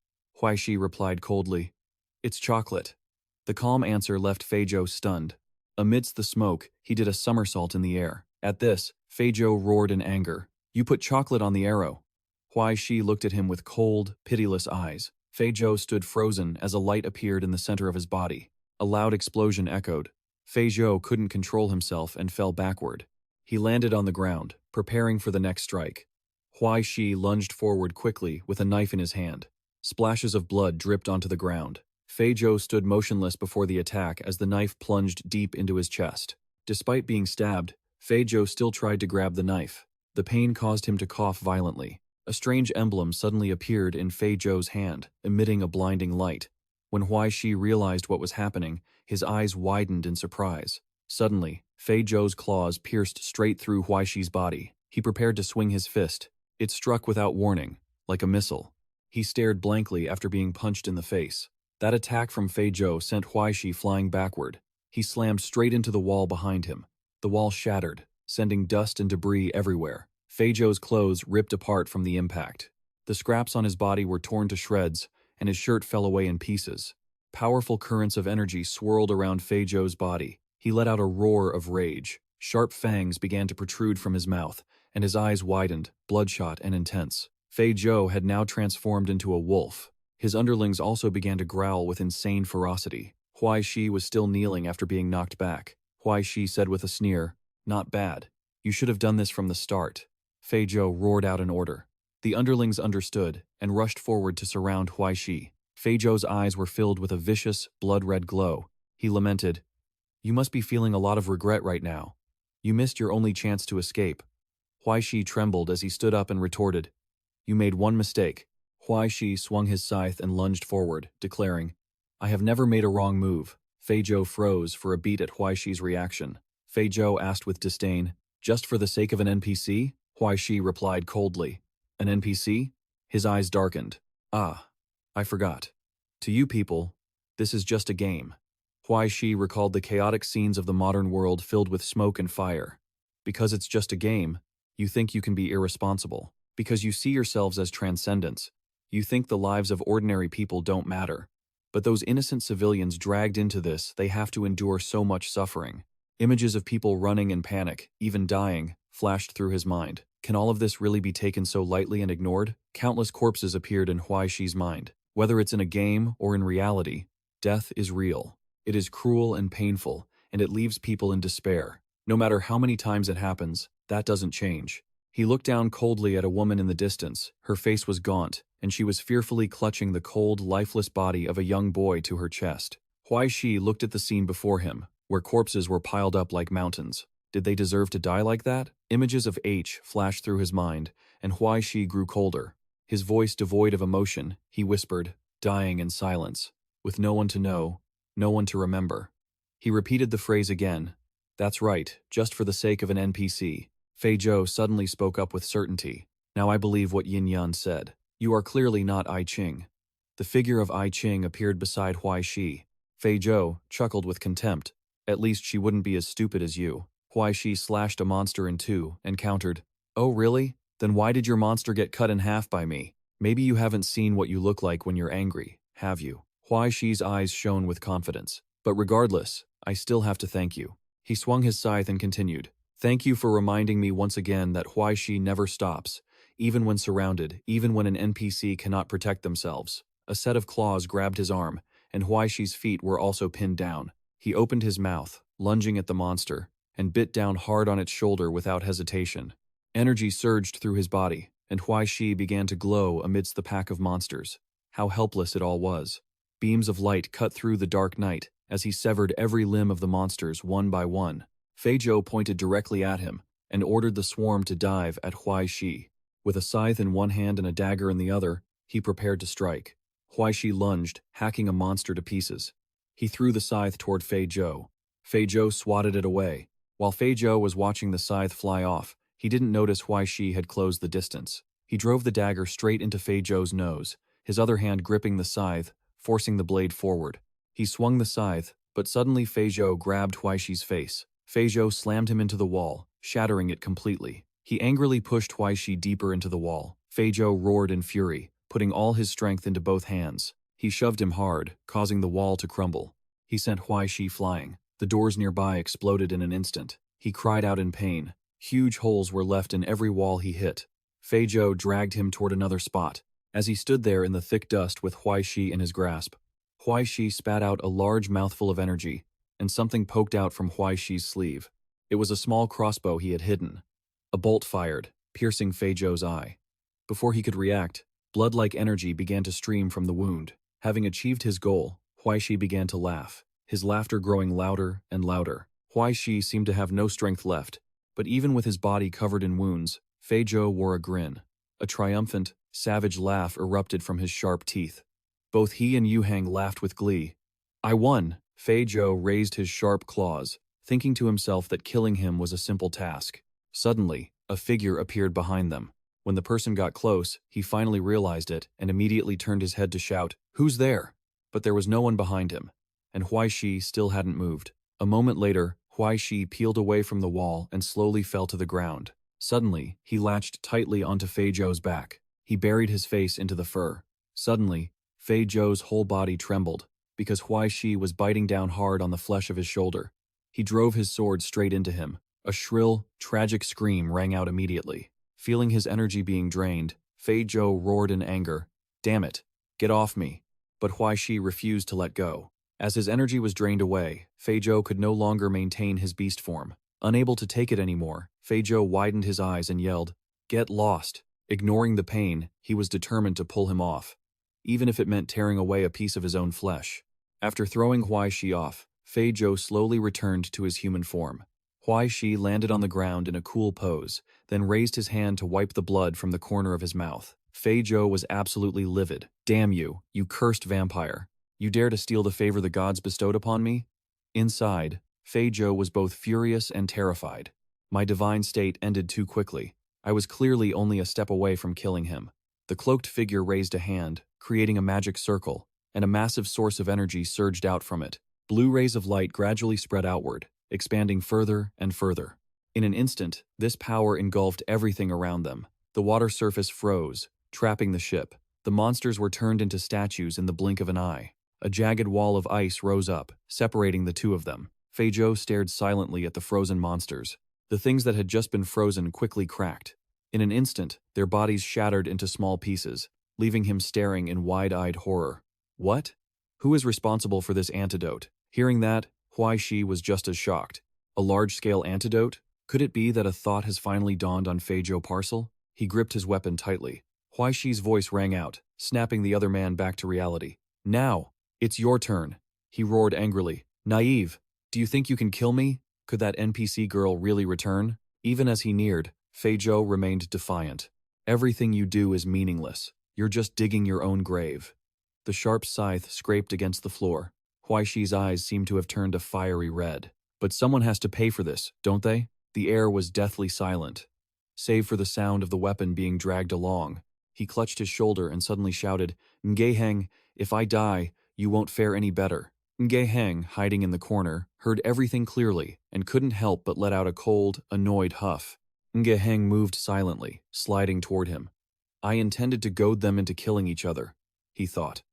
Huai Shi replied coldly, "It's chocolate." The calm answer left Fei Zhou stunned. Amidst the smoke, he did a somersault in the air. At this, Fei Zhou roared in anger. "You put chocolate on the arrow." Huai Shi looked at him with cold, pitiless eyes. Fei Zhou stood frozen as a light appeared in the center of his body. A loud explosion echoed. Fei Zhou couldn't control himself and fell backward. He landed on the ground, preparing for the next strike. Huai Shi lunged forward quickly with a knife in his hand. Splashes of blood dripped onto the ground. Fei Zhou stood motionless before the attack as the knife plunged deep into his chest. Despite being stabbed, Fei Zhou still tried to grab the knife. The pain caused him to cough violently. A strange emblem suddenly appeared in Fei Zhou's hand, emitting a blinding light. When Huai Shi realized what was happening, his eyes widened in surprise. Suddenly, Fei Zhou's claws pierced straight through Huai Shi's body. He prepared to swing his fist. It struck without warning, like a missile. He stared blankly after being punched in the face. That attack from Fei Zhou sent Huai Shi flying backward. He slammed straight into the wall behind him. The wall shattered, sending dust and debris everywhere. Fei Zhou's clothes ripped apart from the impact. The scraps on his body were torn to shreds, and his shirt fell away in pieces. Powerful currents of energy swirled around Fei Zhou's body. He let out a roar of rage. Sharp fangs began to protrude from his mouth, and his eyes widened, bloodshot and intense. Fei Zhou had now transformed into a wolf. His underlings also began to growl with insane ferocity. Huai Shi was still kneeling after being knocked back. Huai Shi said with a sneer, "Not bad. You should have done this from the start." Fei Zhou roared out an order. The underlings understood and rushed forward to surround Huai Shi. Fei Zhou's eyes were filled with a vicious, blood-red glow. He lamented, "You must be feeling a lot of regret right now. You missed your only chance to escape." Huai Shi trembled as he stood up and retorted, "You made one mistake." Huai Shi swung his scythe and lunged forward, declaring, "I have never made a wrong move." Fei Zhou froze for a beat at Huai Shi's reaction. Fei Zhou asked with disdain, "Just for the sake of an NPC?" Huai Shi replied coldly, "An NPC?" His eyes darkened. "Ah, I forgot. To you people, this is just a game." Huai Shi recalled the chaotic scenes of the modern world filled with smoke and fire. "Because it's just a game, you think you can be irresponsible. Because you see yourselves as transcendents, you think the lives of ordinary people don't matter. But those innocent civilians dragged into this, they have to endure so much suffering." Images of people running in panic, even dying, flashed through his mind. Can all of this really be taken so lightly and ignored? Countless corpses appeared in Huai Shi's mind. Whether it's in a game or in reality, death is real. It is cruel and painful, and it leaves people in despair. No matter how many times it happens, that doesn't change. He looked down coldly at a woman in the distance. Her face was gaunt, and she was fearfully clutching the cold, lifeless body of a young boy to her chest. Huai Shi looked at the scene before him, where corpses were piled up like mountains. Did they deserve to die like that? Images of H flashed through his mind, and Huai Shi grew colder. His voice devoid of emotion, he whispered, "Dying in silence, with no one to know, no one to remember." He repeated the phrase again. "That's right, just for the sake of an NPC." Fei Zhou suddenly spoke up with certainty. "Now I believe what Yin Yan said. You are clearly not I Ching." The figure of I Ching appeared beside Huai Shi. Fei Zhou chuckled with contempt. "At least she wouldn't be as stupid as you." Huai Shi slashed a monster in two and countered, "Oh really? Then why did your monster get cut in half by me? Maybe you haven't seen what you look like when you're angry, have you?" Huai Shi's eyes shone with confidence. "But regardless, I still have to thank you." He swung his scythe and continued, "Thank you for reminding me once again that Huai Shi never stops, even when surrounded, even when an NPC cannot protect themselves." A set of claws grabbed his arm, and Huai Shi's feet were also pinned down. He opened his mouth, lunging at the monster, and bit down hard on its shoulder without hesitation. Energy surged through his body, and Huai Shi began to glow amidst the pack of monsters. How helpless it all was. Beams of light cut through the dark night as he severed every limb of the monsters one by one. Fei Zhou pointed directly at him and ordered the swarm to dive at Huai Shi. With a scythe in one hand and a dagger in the other, he prepared to strike. Huai Shi lunged, hacking a monster to pieces. He threw the scythe toward Fei Zhou. Fei Zhou swatted it away. While Fei Zhou was watching the scythe fly off, he didn't notice Huai Shi had closed the distance. He drove the dagger straight into Fei Zhou's nose, his other hand gripping the scythe, forcing the blade forward. He swung the scythe, but suddenly Fei Zhou grabbed Huai Shi's face. Fei Zhou slammed him into the wall, shattering it completely. He angrily pushed Huai Shi deeper into the wall. Fei Zhou roared in fury, putting all his strength into both hands. He shoved him hard, causing the wall to crumble. He sent Huai Shi flying. The doors nearby exploded in an instant. He cried out in pain. Huge holes were left in every wall he hit. Fei Zhou dragged him toward another spot. As he stood there in the thick dust with Huai Shi in his grasp, Huai Shi spat out a large mouthful of energy, and something poked out from Huai Shi's sleeve. It was a small crossbow he had hidden. A bolt fired, piercing Fei Zhou's eye. Before he could react, blood-like energy began to stream from the wound. Having achieved his goal, Huai Shi began to laugh, his laughter growing louder and louder. Huai Shi seemed to have no strength left, but even with his body covered in wounds, Fei Zhou wore a grin. A triumphant, savage laugh erupted from his sharp teeth. Both he and Yu Hang laughed with glee. "I won!" Fei Zhou raised his sharp claws, thinking to himself that killing him was a simple task. Suddenly, a figure appeared behind them. When the person got close, he finally realized it and immediately turned his head to shout, "Who's there?" But there was no one behind him, and Huai Shi still hadn't moved. A moment later, Huai Shi peeled away from the wall and slowly fell to the ground. Suddenly, he latched tightly onto Fei Zhou's back. He buried his face into the fur. Suddenly, Fei Zhou's whole body trembled, because Huai Shi was biting down hard on the flesh of his shoulder. He drove his sword straight into him. A shrill, tragic scream rang out immediately. Feeling his energy being drained, Fei Zhou roared in anger, "Damn it, get off me." But Huai Shi refused to let go. As his energy was drained away, Fei Zhou could no longer maintain his beast form. Unable to take it anymore, Fei Zhou widened his eyes and yelled, "Get lost." Ignoring the pain, he was determined to pull him off. even if it meant tearing away a piece of his own flesh. After throwing Huai Shi off, Fei Zhou slowly returned to his human form. Huai Shi landed on the ground in a cool pose, then raised his hand to wipe the blood from the corner of his mouth. Fei Zhou was absolutely livid. "Damn you, you cursed vampire. You dare to steal the favor the gods bestowed upon me?" Inside, Fei Zhou was both furious and terrified. My divine state ended too quickly. I was clearly only a step away from killing him. The cloaked figure raised a hand, creating a magic circle, and a massive source of energy surged out from it. Blue rays of light gradually spread outward, expanding further and further. In an instant, this power engulfed everything around them. The water surface froze, trapping the ship. The monsters were turned into statues in the blink of an eye. A jagged wall of ice rose up, separating the two of them. Fei Zhou stared silently at the frozen monsters. The things that had just been frozen quickly cracked. In an instant, their bodies shattered into small pieces, leaving him staring in wide-eyed horror. What? Who is responsible for this antidote? Hearing that, Huai Shi was just as shocked. A large-scale antidote? Could it be that a thought has finally dawned on Fei Zhou Parcel? He gripped his weapon tightly. Huai Shi's voice rang out, snapping the other man back to reality. "Now! It's your turn!" He roared angrily. "Naive! Do you think you can kill me? Could that NPC girl really return?" Even as he neared, Fei Zhou remained defiant. "Everything you do is meaningless. You're just digging your own grave." The sharp scythe scraped against the floor. Huai Shi's eyes seemed to have turned a fiery red. "But someone has to pay for this, don't they?" The air was deathly silent, save for the sound of the weapon being dragged along. He clutched his shoulder and suddenly shouted, "Ngeheng, if I die, you won't fare any better." Ngeheng, hiding in the corner, heard everything clearly and couldn't help but let out a cold, annoyed huff. Ngeheng moved silently, sliding toward him. "I intended to goad them into killing each other," he thought.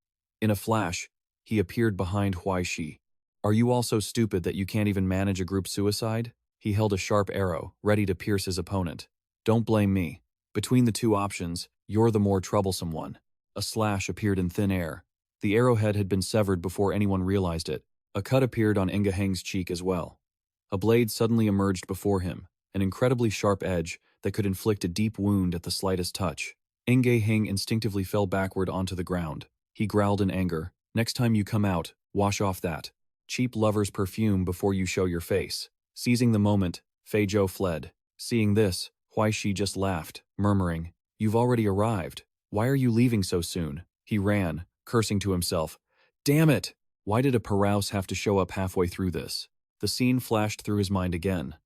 In a flash, he appeared behind Huai Shi. "Are you all so stupid that you can't even manage a group suicide?" He held a sharp arrow, ready to pierce his opponent. "Don't blame me. Between the two options, you're the more troublesome one." A slash appeared in thin air. The arrowhead had been severed before anyone realized it. A cut appeared on Ngeheng's cheek as well. A blade suddenly emerged before him, an incredibly sharp edge that could inflict a deep wound at the slightest touch. Ngeheng instinctively fell backward onto the ground. He growled in anger, "Next time you come out, wash off that cheap lover's perfume before you show your face." Seizing the moment, Fei Zhou fled. Seeing this, Huai Shi just laughed, murmuring, "You've already arrived. Why are you leaving so soon?" He ran, cursing to himself. "Damn it! Why did a Paraus have to show up halfway through this?" The scene flashed through his mind again.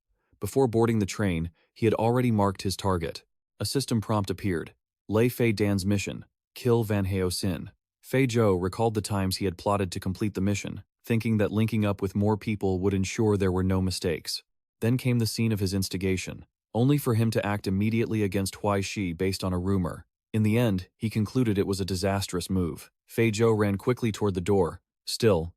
Before boarding the train, he had already marked his target. A system prompt appeared. Lei Fei Dan's mission, kill Van Heo Sin. Fei Zhou recalled the times he had plotted to complete the mission, thinking that linking up with more people would ensure there were no mistakes. Then came the scene of his instigation, only for him to act immediately against Huai Shi based on a rumor. In the end, he concluded it was a disastrous move. Fei Zhou ran quickly toward the door. "Still,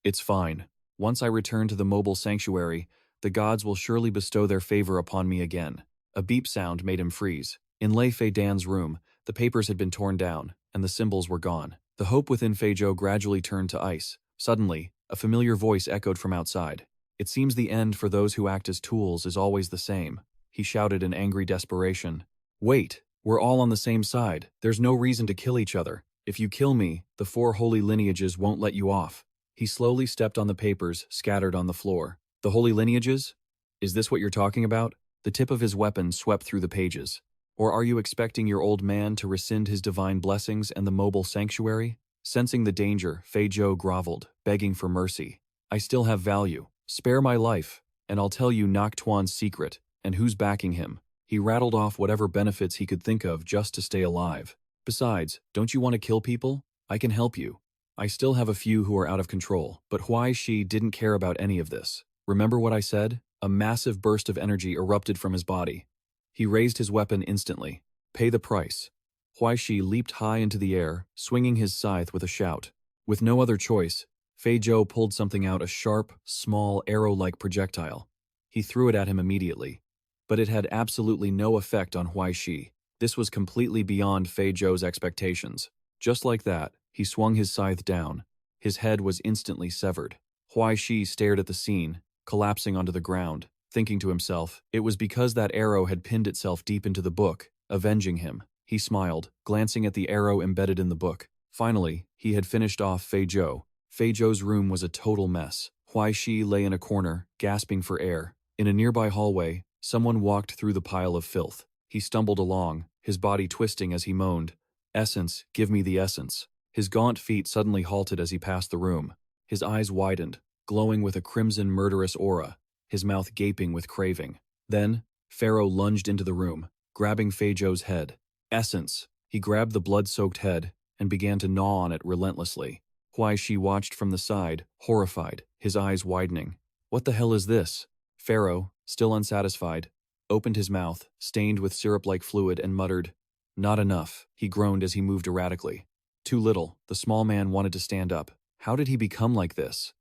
it's fine. Once I return to the mobile sanctuary, the gods will surely bestow their favor upon me again." A beep sound made him freeze. In Lei Fei Dan's room, the papers had been torn down, and the symbols were gone. The hope within Fei Zhou gradually turned to ice. Suddenly, a familiar voice echoed from outside. "It seems the end for those who act as tools is always the same," he shouted in angry desperation. "Wait, we're all on the same side. There's no reason to kill each other. If you kill me, the 4 holy lineages won't let you off." He slowly stepped on the papers scattered on the floor. "The holy lineages? Is this what you're talking about?" The tip of his weapon swept through the pages. "Or are you expecting your old man to rescind his divine blessings and the mobile sanctuary?" Sensing the danger, Fei Zhou groveled, begging for mercy. "I still have value. Spare my life, and I'll tell you Nak Tuan's secret, and who's backing him." He rattled off whatever benefits he could think of just to stay alive. "Besides, don't you want to kill people? I can help you. I still have a few who are out of control." But Huai Shi didn't care about any of this. "Remember what I said?" A massive burst of energy erupted from his body. He raised his weapon instantly. "Pay the price." Huai Shi leaped high into the air, swinging his scythe with a shout. With no other choice, Fei Zhou pulled something out, a sharp, small, arrow-like projectile. He threw it at him immediately. But it had absolutely no effect on Huai Shi. This was completely beyond Fei Zhou's expectations. Just like that, he swung his scythe down. His head was instantly severed. Huai Shi stared at the scene, collapsing onto the ground, thinking to himself, it was because that arrow had pinned itself deep into the book, avenging him. He smiled, glancing at the arrow embedded in the book. Finally, he had finished off Fei Zhou. Fei Zhou's room was a total mess. Huai Shi lay in a corner, gasping for air. In a nearby hallway, someone walked through the pile of filth. He stumbled along, his body twisting as he moaned, "Essence, give me the essence." His gaunt feet suddenly halted as he passed the room. His eyes widened, glowing with a crimson murderous aura, his mouth gaping with craving. Then, Pharaoh lunged into the room, grabbing Fei Zhou's head. "Essence!" He grabbed the blood-soaked head and began to gnaw on it relentlessly. Huai Shi watched from the side, horrified, his eyes widening. "What the hell is this?" Pharaoh, still unsatisfied, opened his mouth, stained with syrup-like fluid, and muttered, "Not enough," he groaned as he moved erratically. "Too little." The small man wanted to stand up. How did he become like this?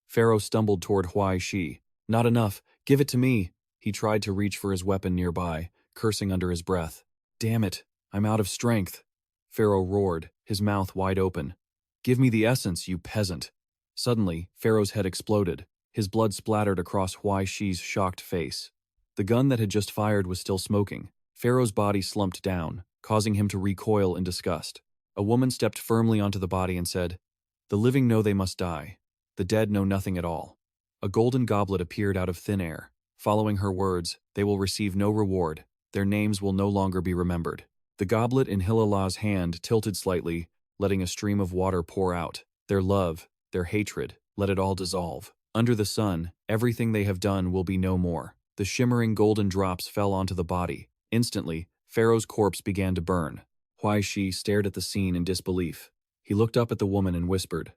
Pharaoh stumbled toward Huai Shi. "Not enough. Give it to me." He tried to reach for his weapon nearby, cursing under his breath. "Damn it, I'm out of strength." Pharaoh roared, his mouth wide open. "Give me the essence, you peasant." Suddenly, Pharaoh's head exploded. His blood splattered across Huai Shi's shocked face. The gun that had just fired was still smoking. Pharaoh's body slumped down, causing him to recoil in disgust. A woman stepped firmly onto the body and said, "The living know they must die. The dead know nothing at all." A golden goblet appeared out of thin air. Following her words, "They will receive no reward. Their names will no longer be remembered." The goblet in Hilalah's hand tilted slightly, letting a stream of water pour out. Their love, their hatred, let it all dissolve. Under the sun, everything they have done will be no more. The shimmering golden drops fell onto the body. Instantly, Pharaoh's corpse began to burn. Huai Shi stared at the scene in disbelief. He looked up at the woman and whispered.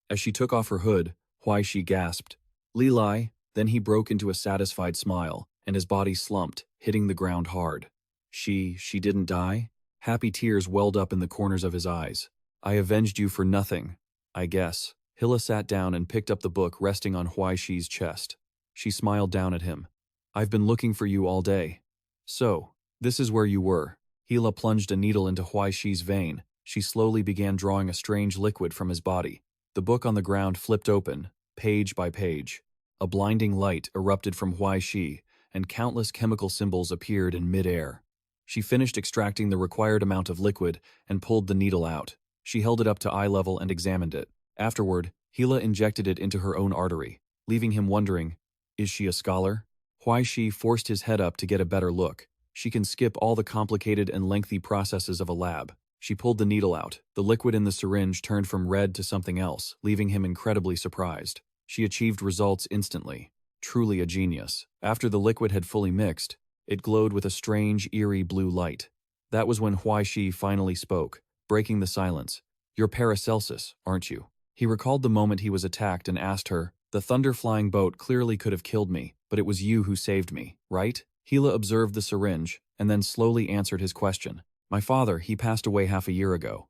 As she took off her hood, Huai Shi gasped, "Li Lai." Then he broke into a satisfied smile, and his body slumped, hitting the ground hard. She didn't die? Happy tears welled up in the corners of his eyes. "I avenged you for nothing, I guess." Hilla sat down and picked up the book resting on Huai Shi's chest. She smiled down at him. "I've been looking for you all day." "So, this is where you were." Hilla plunged a needle into Huai Shi's vein. She slowly began drawing a strange liquid from his body. The book on the ground flipped open, page by page. A blinding light erupted from Huai Shi, and countless chemical symbols appeared in mid-air. She finished extracting the required amount of liquid and pulled the needle out. She held it up to eye level and examined it. Afterward, Hilla injected it into her own artery, leaving him wondering, is she a scholar? Huai Shi forced his head up to get a better look. She can skip all the complicated and lengthy processes of a lab. She pulled the needle out. The liquid in the syringe turned from red to something else, leaving him incredibly surprised. She achieved results instantly. Truly a genius. After the liquid had fully mixed, it glowed with a strange, eerie blue light. That was when Huai Shi finally spoke, breaking the silence. "You're Paracelsus, aren't you?" He recalled the moment he was attacked and asked her, "The thunder-flying boat clearly could have killed me, but it was you who saved me, right?" Hilla observed the syringe, and then slowly answered his question. "My father, he passed away half a year ago."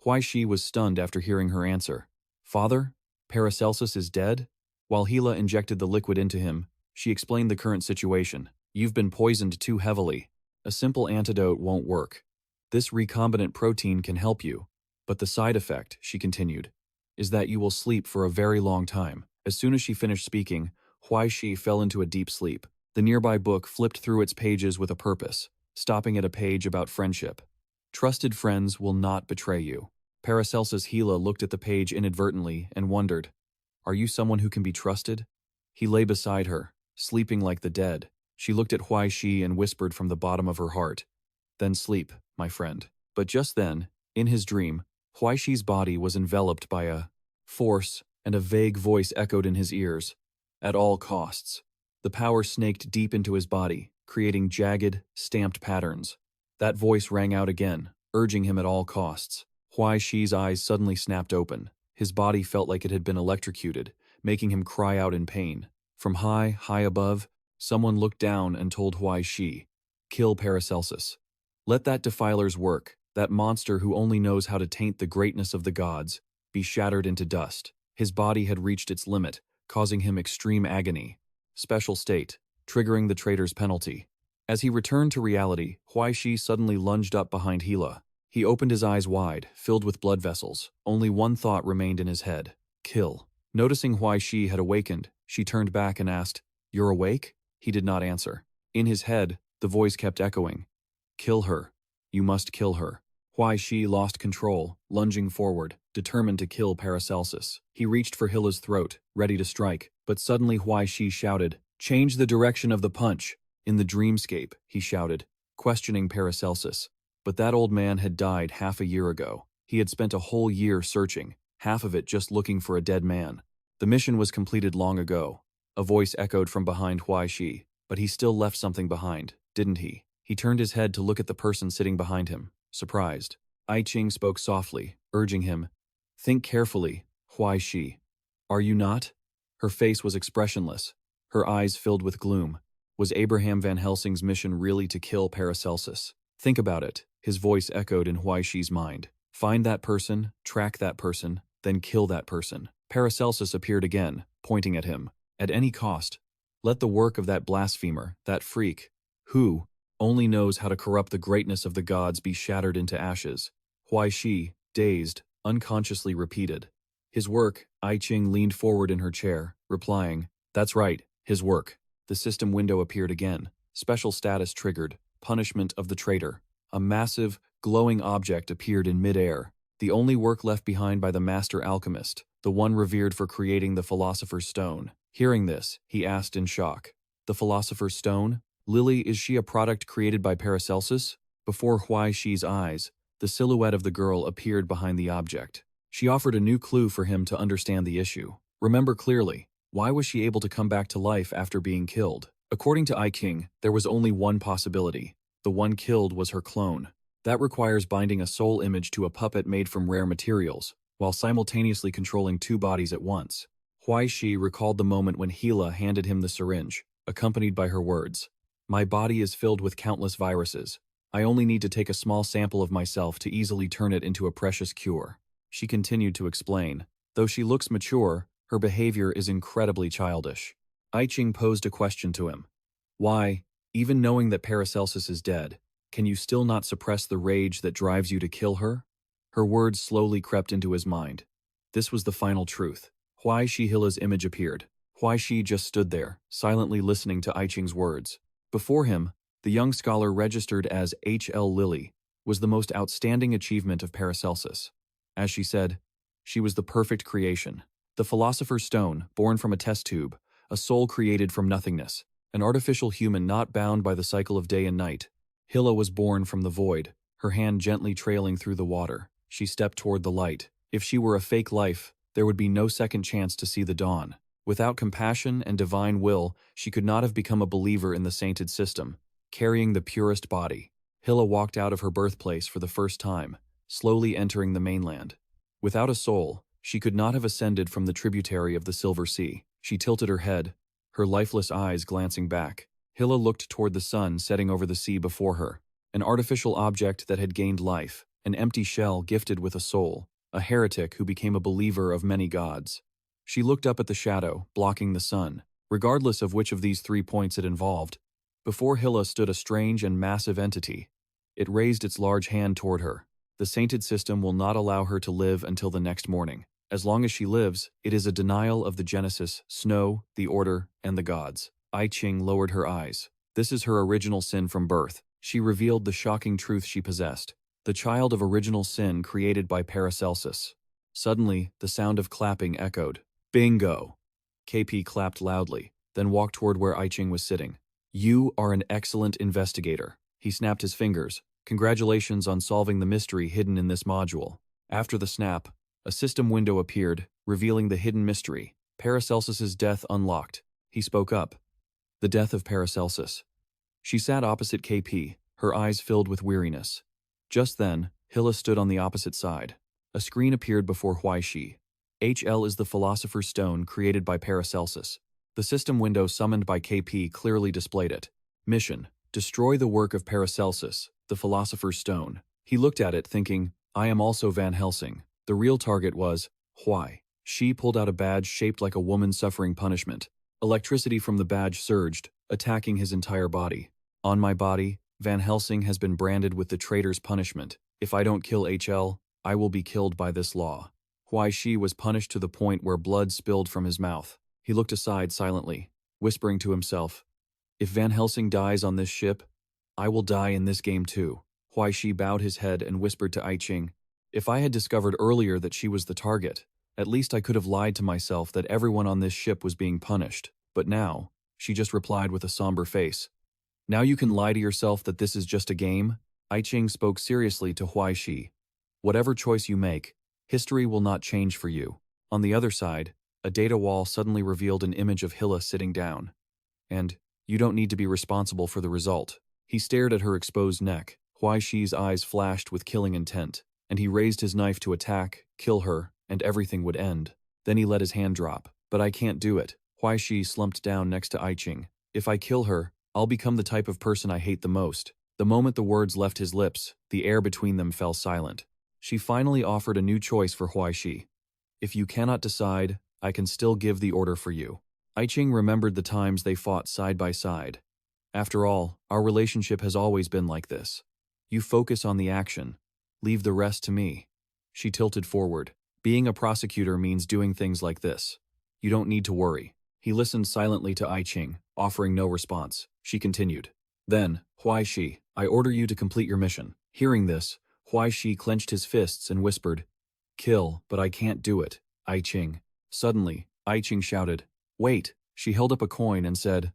Huai Shi was stunned after hearing her answer. "Father? Paracelsus is dead?" While Hilla injected the liquid into him, she explained the current situation. "You've been poisoned too heavily. A simple antidote won't work. This recombinant protein can help you, but the side effect," she continued, "is that you will sleep for a very long time." As soon as she finished speaking, Huai Shi fell into a deep sleep. The nearby book flipped through its pages with a purpose, stopping at a page about friendship. "Trusted friends will not betray you." Paracelsus Hilla looked at the page inadvertently and wondered, "Are you someone who can be trusted?" He lay beside her, sleeping like the dead. She looked at Huai Shi and whispered from the bottom of her heart, "Then sleep, my friend." But just then, in his dream, Huai Shi's body was enveloped by a force, and a vague voice echoed in his ears, "At all costs." The power snaked deep into his body, creating jagged, stamped patterns. That voice rang out again, urging him at all costs. Huai Shi's eyes suddenly snapped open. His body felt like it had been electrocuted, making him cry out in pain. From high, high above, someone looked down and told Huai Shi, "Kill Paracelsus. Let that defiler's work, that monster who only knows how to taint the greatness of the gods, be shattered into dust." His body had reached its limit, causing him extreme agony. Special state, triggering the traitor's penalty. As he returned to reality, Huai Shi suddenly lunged up behind Hilla. He opened his eyes wide, filled with blood vessels. Only one thought remained in his head: kill. Noticing Huai Shi had awakened, she turned back and asked, "You're awake?" He did not answer. In his head, the voice kept echoing, "Kill her. You must kill her." Huai Shi lost control, lunging forward, determined to kill Paracelsus. He reached for Hilla's throat, ready to strike, but suddenly Huai Shi shouted, "Change the direction of the punch!" "In the dreamscape," he shouted, questioning Paracelsus. But that old man had died half a year ago. He had spent a whole year searching, half of it just looking for a dead man. The mission was completed long ago. A voice echoed from behind Huai Shi, but he still left something behind, didn't he? He turned his head to look at the person sitting behind him, surprised. I Ching spoke softly, urging him, "Think carefully, Huai Shi. Are you not?" Her face was expressionless, her eyes filled with gloom. Was Abraham Van Helsing's mission really to kill Paracelsus? "Think about it," his voice echoed in Huai Shi's mind. "Find that person, track that person, then kill that person." Paracelsus appeared again, pointing at him. "At any cost. Let the work of that blasphemer, that freak, who only knows how to corrupt the greatness of the gods, be shattered into ashes." Huai Shi, dazed, unconsciously repeated. "His work." I Ching leaned forward in her chair, replying, "That's right, his work." The system window appeared again. Special status triggered. Punishment of the traitor. A massive, glowing object appeared in midair. The only work left behind by the master alchemist, the one revered for creating the Philosopher's Stone. Hearing this, he asked in shock, "The Philosopher's Stone? Lily, is she a product created by Paracelsus?" Before Huai Shi's eyes, the silhouette of the girl appeared behind the object. She offered a new clue for him to understand the issue. Remember clearly, why was she able to come back to life after being killed? According to I King, there was only one possibility. The one killed was her clone. That requires binding a soul image to a puppet made from rare materials, while simultaneously controlling two bodies at once. Huai Shi recalled the moment when Hila handed him the syringe, accompanied by her words, "My body is filled with countless viruses. I only need to take a small sample of myself to easily turn it into a precious cure." She continued to explain, "Though she looks mature, her behavior is incredibly childish." I Ching posed a question to him. "Why, even knowing that Paracelsus is dead, can you still not suppress the rage that drives you to kill her?" Her words slowly crept into his mind. This was the final truth. Huai Shi Hila's image appeared. Huai Shi just stood there, silently listening to I Ching's words. Before him, the young scholar registered as H.L. Lily was the most outstanding achievement of Paracelsus. As she said, she was the perfect creation. The Philosopher's Stone, born from a test tube, a soul created from nothingness, an artificial human not bound by the cycle of day and night. Hila was born from the void, her hand gently trailing through the water. She stepped toward the light. If she were a fake life, there would be no second chance to see the dawn. Without compassion and divine will, she could not have become a believer in the sainted system, carrying the purest body. Hila walked out of her birthplace for the first time, slowly entering the mainland. Without a soul, she could not have ascended from the tributary of the Silver Sea. She tilted her head, her lifeless eyes glancing back. Hila looked toward the sun setting over the sea before her, an artificial object that had gained life, an empty shell gifted with a soul, a heretic who became a believer of many gods. She looked up at the shadow, blocking the sun. Regardless of which of these 3 points it involved, before Hila stood a strange and massive entity. It raised its large hand toward her. The sainted system will not allow her to live until the next morning. As long as she lives, it is a denial of the Genesis, snow, the order, and the gods. I Ching lowered her eyes. This is her original sin from birth. She revealed the shocking truth she possessed. The child of original sin created by Paracelsus. Suddenly, the sound of clapping echoed. Bingo! KP clapped loudly, then walked toward where I Ching was sitting. "You are an excellent investigator." He snapped his fingers. "Congratulations on solving the mystery hidden in this module." After the snap, a system window appeared, revealing the hidden mystery. Paracelsus's death unlocked. He spoke up. The death of Paracelsus. She sat opposite KP, her eyes filled with weariness. Just then, Hila stood on the opposite side. A screen appeared before Huai Shi. HL is the Philosopher's Stone created by Paracelsus. The system window summoned by KP clearly displayed it. Mission: destroy the work of Paracelsus, the Philosopher's Stone. He looked at it thinking, I am also Van Helsing. The real target was Huai. She pulled out a badge shaped like a woman suffering punishment. Electricity from the badge surged, attacking his entire body. On my body, Van Helsing has been branded with the traitor's punishment. If I don't kill HL, I will be killed by this law. Huai Shi was punished to the point where blood spilled from his mouth. He looked aside silently, whispering to himself, if Van Helsing dies on this ship, I will die in this game too. Huai Shi bowed his head and whispered to I Ching, "If I had discovered earlier that she was the target, at least I could have lied to myself that everyone on this ship was being punished. But now," she just replied with a somber face. "Now you can lie to yourself that this is just a game?" I Ching spoke seriously to Huai Shi. "Whatever choice you make, history will not change for you." On the other side, a data wall suddenly revealed an image of Hilla sitting down. "And you don't need to be responsible for the result." He stared at her exposed neck. Huai Shi's eyes flashed with killing intent, and he raised his knife to attack, kill her, and everything would end. Then he let his hand drop. "But I can't do it." Huai Shi slumped down next to I Ching. "If I kill her, I'll become the type of person I hate the most." The moment the words left his lips, the air between them fell silent. She finally offered a new choice for Huai Shi. "If you cannot decide, I can still give the order for you." I Ching remembered the times they fought side by side. "After all, our relationship has always been like this. You focus on the action. Leave the rest to me." She tilted forward. "Being a prosecutor means doing things like this. You don't need to worry." He listened silently to I Ching, offering no response. She continued. "Then, Huai Shi, I order you to complete your mission." Hearing this, Huai Shi clenched his fists and whispered, "Kill, but I can't do it, I Ching." Suddenly, I Ching shouted, "Wait!" She held up a coin and said,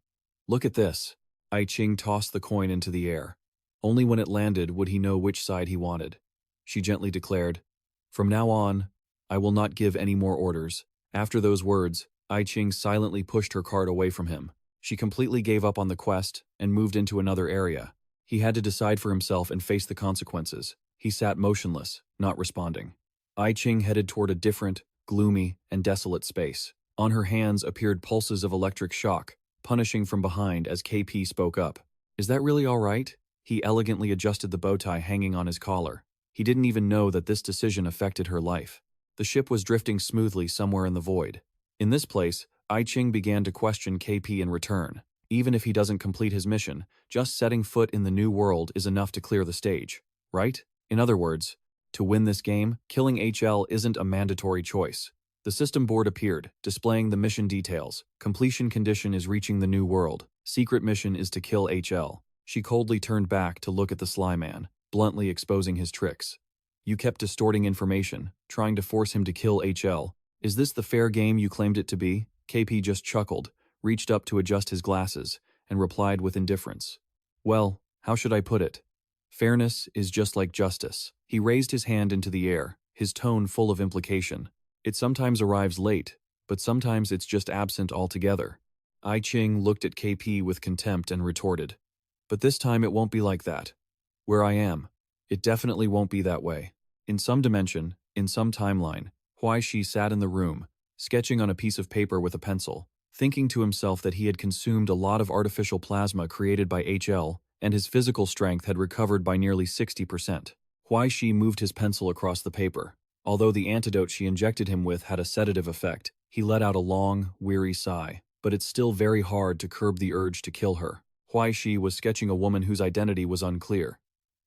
"Look at this." I Ching tossed the coin into the air. Only when it landed would he know which side he wanted. She gently declared, "From now on, I will not give any more orders." After those words, I Ching silently pushed her card away from him. She completely gave up on the quest and moved into another area. He had to decide for himself and face the consequences. He sat motionless, not responding. I Ching headed toward a different, gloomy, and desolate space. On her hands appeared pulses of electric shock, punishing from behind as KP spoke up. "Is that really all right?" He elegantly adjusted the bow tie hanging on his collar. He didn't even know that this decision affected her life. The ship was drifting smoothly somewhere in the void. In this place, I Ching began to question KP in return. Even if he doesn't complete his mission, just setting foot in the new world is enough to clear the stage, right? In other words, to win this game, killing HL isn't a mandatory choice. The system board appeared, displaying the mission details. Completion condition is reaching the new world. Secret mission is to kill HL. She coldly turned back to look at the sly man, bluntly exposing his tricks. "You kept distorting information, trying to force him to kill HL. Is this the fair game you claimed it to be?" KP just chuckled, reached up to adjust his glasses, and replied with indifference. "Well, how should I put it? Fairness is just like justice." He raised his hand into the air, his tone full of implication. "It sometimes arrives late, but sometimes it's just absent altogether." I Ching looked at KP with contempt and retorted, "But this time it won't be like that. Where I am, it definitely won't be that way." In some dimension, in some timeline, Huai Shi sat in the room, sketching on a piece of paper with a pencil, thinking to himself that he had consumed a lot of artificial plasma created by HL, and his physical strength had recovered by nearly 60%. Huai Shi moved his pencil across the paper. Although the antidote she injected him with had a sedative effect, he let out a long, weary sigh. But it's still very hard to curb the urge to kill her. Huai Shi was sketching a woman whose identity was unclear.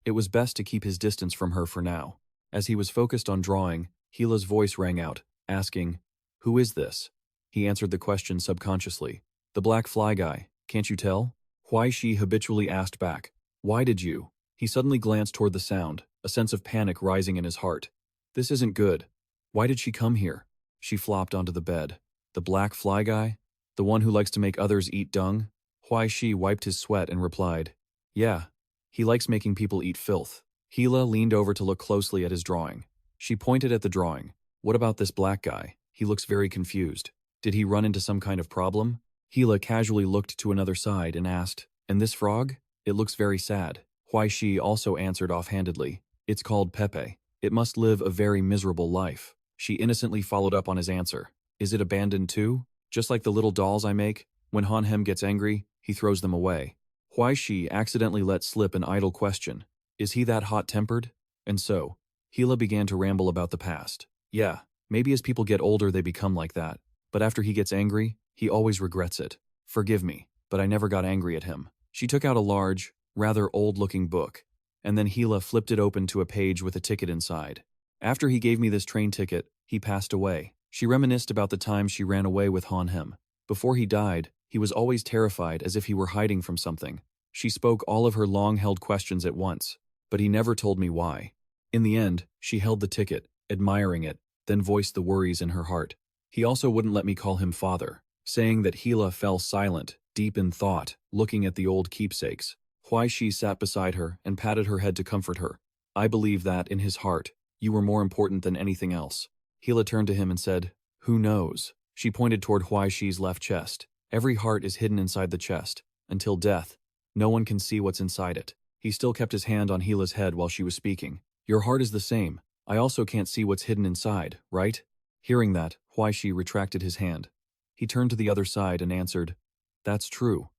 It was best to keep his distance from her for now. As he was focused on drawing, Hila's voice rang out, asking, "Who is this?" He answered the question subconsciously. "The black fly guy, can't you tell?" Huai Shi habitually asked back, "Why did you?" He suddenly glanced toward the sound, a sense of panic rising in his heart. This isn't good. Why did she come here? She flopped onto the bed. The black fly guy? The one who likes to make others eat dung? Huai Shi wiped his sweat and replied, "Yeah, he likes making people eat filth." Hila leaned over to look closely at his drawing. She pointed at the drawing. "What about this black guy? He looks very confused. Did he run into some kind of problem?" Hila casually looked to another side and asked, "And this frog? It looks very sad." Huai Shi also answered offhandedly, "It's called Pepe. It must live a very miserable life." She innocently followed up on his answer. "Is it abandoned too? Just like the little dolls I make? When Han Hem gets angry, he throws them away." Huai Shi accidentally let slip an idle question. "Is he that hot-tempered?" And so, Hila began to ramble about the past. "Yeah, maybe as people get older they become like that. But after he gets angry, he always regrets it. Forgive me, but I never got angry at him." She took out a large, rather old-looking book, and then Hila flipped it open to a page with a ticket inside. "After he gave me this train ticket, he passed away." She reminisced about the time she ran away with Han Hem. Before he died, he was always terrified as if he were hiding from something. She spoke all of her long-held questions at once. but he never told me why. In the end, she held the ticket, admiring it, then voiced the worries in her heart. He also wouldn't let me call him father, saying that Hila fell silent, deep in thought, looking at the old keepsakes. Huai Shi sat beside her and patted her head to comfort her. I believe that, in his heart, you were more important than anything else. Hila turned to him and said, "Who knows?" She pointed toward Huai Shi's left chest. Every heart is hidden inside the chest. Until death, no one can see what's inside it. He still kept his hand on Hila's head while she was speaking. Your heart is the same. I also can't see what's hidden inside, right? Hearing that, Huai Shi retracted his hand. He turned to the other side and answered, That's true.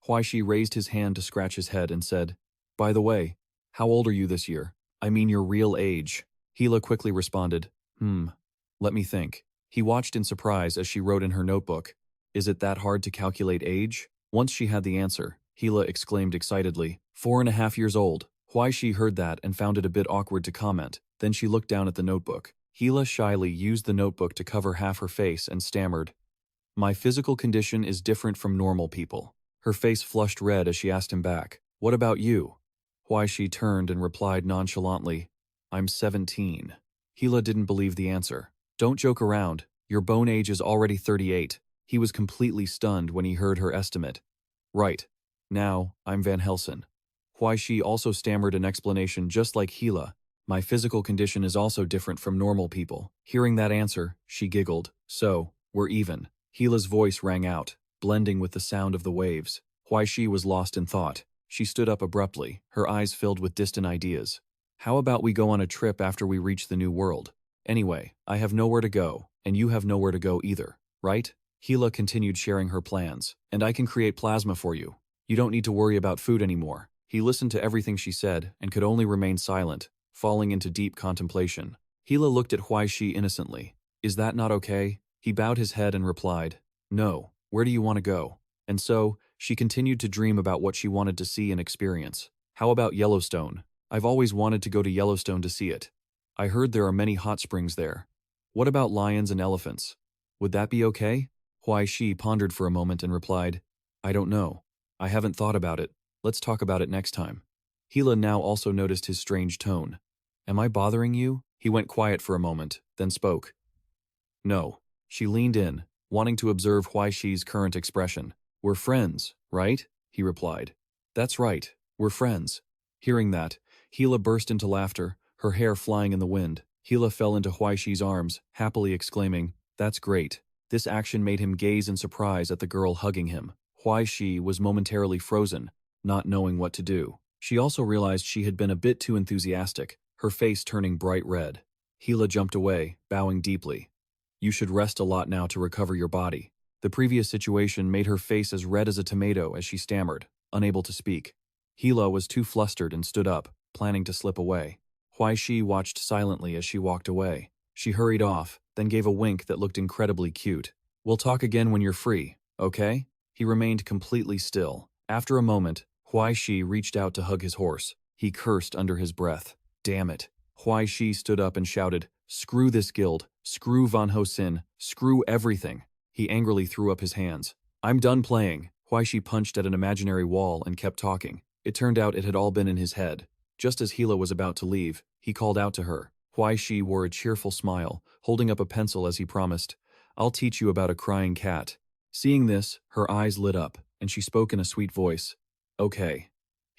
Huai Shi raised his hand to scratch his head and said, By the way, how old are you this year? I mean your real age. Hila quickly responded, Let me think. He watched in surprise as she wrote in her notebook, Is it that hard to calculate age? Once she had the answer, Hila exclaimed excitedly, 4.5 years old. Huai Shi heard that and found it a bit awkward to comment. Then she looked down at the notebook. Hila shyly used the notebook to cover half her face and stammered, My physical condition is different from normal people. Her face flushed red as she asked him back, What about you? Huai Shi turned and replied nonchalantly, I'm 17. Hila didn't believe the answer. Don't joke around. Your bone age is already 38. He was completely stunned when he heard her estimate. Right. Now, I'm Van Helsing. Huai Shi also stammered an explanation just like Hila. My physical condition is also different from normal people. Hearing that answer, she giggled. So, we're even. Hila's voice rang out, blending with the sound of the waves. Huai Shi was lost in thought. She stood up abruptly, her eyes filled with distant ideas. How about we go on a trip after we reach the new world? Anyway, I have nowhere to go, and you have nowhere to go either, right? Hila continued sharing her plans. And I can create plasma for you. You don't need to worry about food anymore. He listened to everything she said and could only remain silent, falling into deep contemplation. Hila looked at Huai Shi innocently. Is that not okay? He bowed his head and replied, No, where do you want to go? And so, she continued to dream about what she wanted to see and experience. How about Yellowstone? I've always wanted to go to Yellowstone to see it. I heard there are many hot springs there. What about lions and elephants? Would that be okay? Huai Shi pondered for a moment and replied, I don't know. I haven't thought about it. Let's talk about it next time. Hila now also noticed his strange tone. Am I bothering you? He went quiet for a moment, then spoke. No. She leaned in, wanting to observe Huai Shi's current expression. We're friends, right? He replied. That's right. We're friends. Hearing that, Hila burst into laughter, her hair flying in the wind. Hila fell into Huai Shi's arms, happily exclaiming, That's great. This action made him gaze in surprise at the girl hugging him. Huai Shi was momentarily frozen, not knowing what to do. She also realized she had been a bit too enthusiastic, her face turning bright red. Hila jumped away, bowing deeply. You should rest a lot now to recover your body. The previous situation made her face as red as a tomato as she stammered, unable to speak. Hila was too flustered and stood up, planning to slip away. Huai Shi watched silently as she walked away. She hurried off, then gave a wink that looked incredibly cute. We'll talk again when you're free, okay? He remained completely still. After a moment, Huai Shi reached out to hug his horse. He cursed under his breath. Damn it. Huai Shi stood up and shouted, Screw this guild, screw Van Helsing, screw everything. He angrily threw up his hands. I'm done playing. Huai Shi punched at an imaginary wall and kept talking. It turned out it had all been in his head. Just as Hila was about to leave, he called out to her. Huai Shi wore a cheerful smile, holding up a pencil as he promised, I'll teach you about a crying cat. Seeing this, her eyes lit up, and she spoke in a sweet voice. Okay.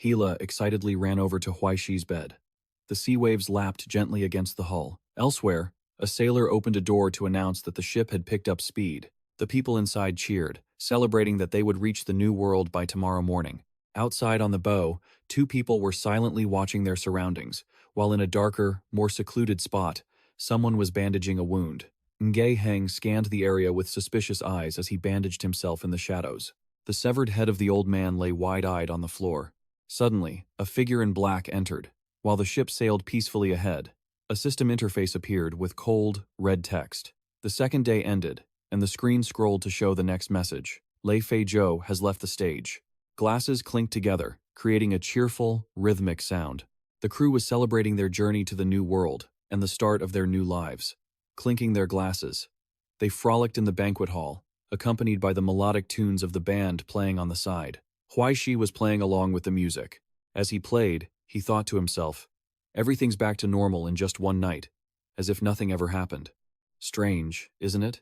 Hila excitedly ran over to Huai Shi's bed. The sea waves lapped gently against the hull. Elsewhere, a sailor opened a door to announce that the ship had picked up speed. The people inside cheered, celebrating that they would reach the new world by tomorrow morning. Outside on the bow, two people were silently watching their surroundings, while in a darker, more secluded spot, someone was bandaging a wound. Nge Heng scanned the area with suspicious eyes as he bandaged himself in the shadows. The severed head of the old man lay wide-eyed on the floor. Suddenly, a figure in black entered. While the ship sailed peacefully ahead, a system interface appeared with cold, red text. The second day ended, and the screen scrolled to show the next message. Lei Fei Zhou has left the stage. Glasses clinked together, creating a cheerful, rhythmic sound. The crew was celebrating their journey to the new world and the start of their new lives. Clinking their glasses, they frolicked in the banquet hall, accompanied by the melodic tunes of the band playing on the side. Huai Shi was playing along with the music. As he played, He thought to himself, everything's back to normal in just one night, as if nothing ever happened. Strange, isn't it?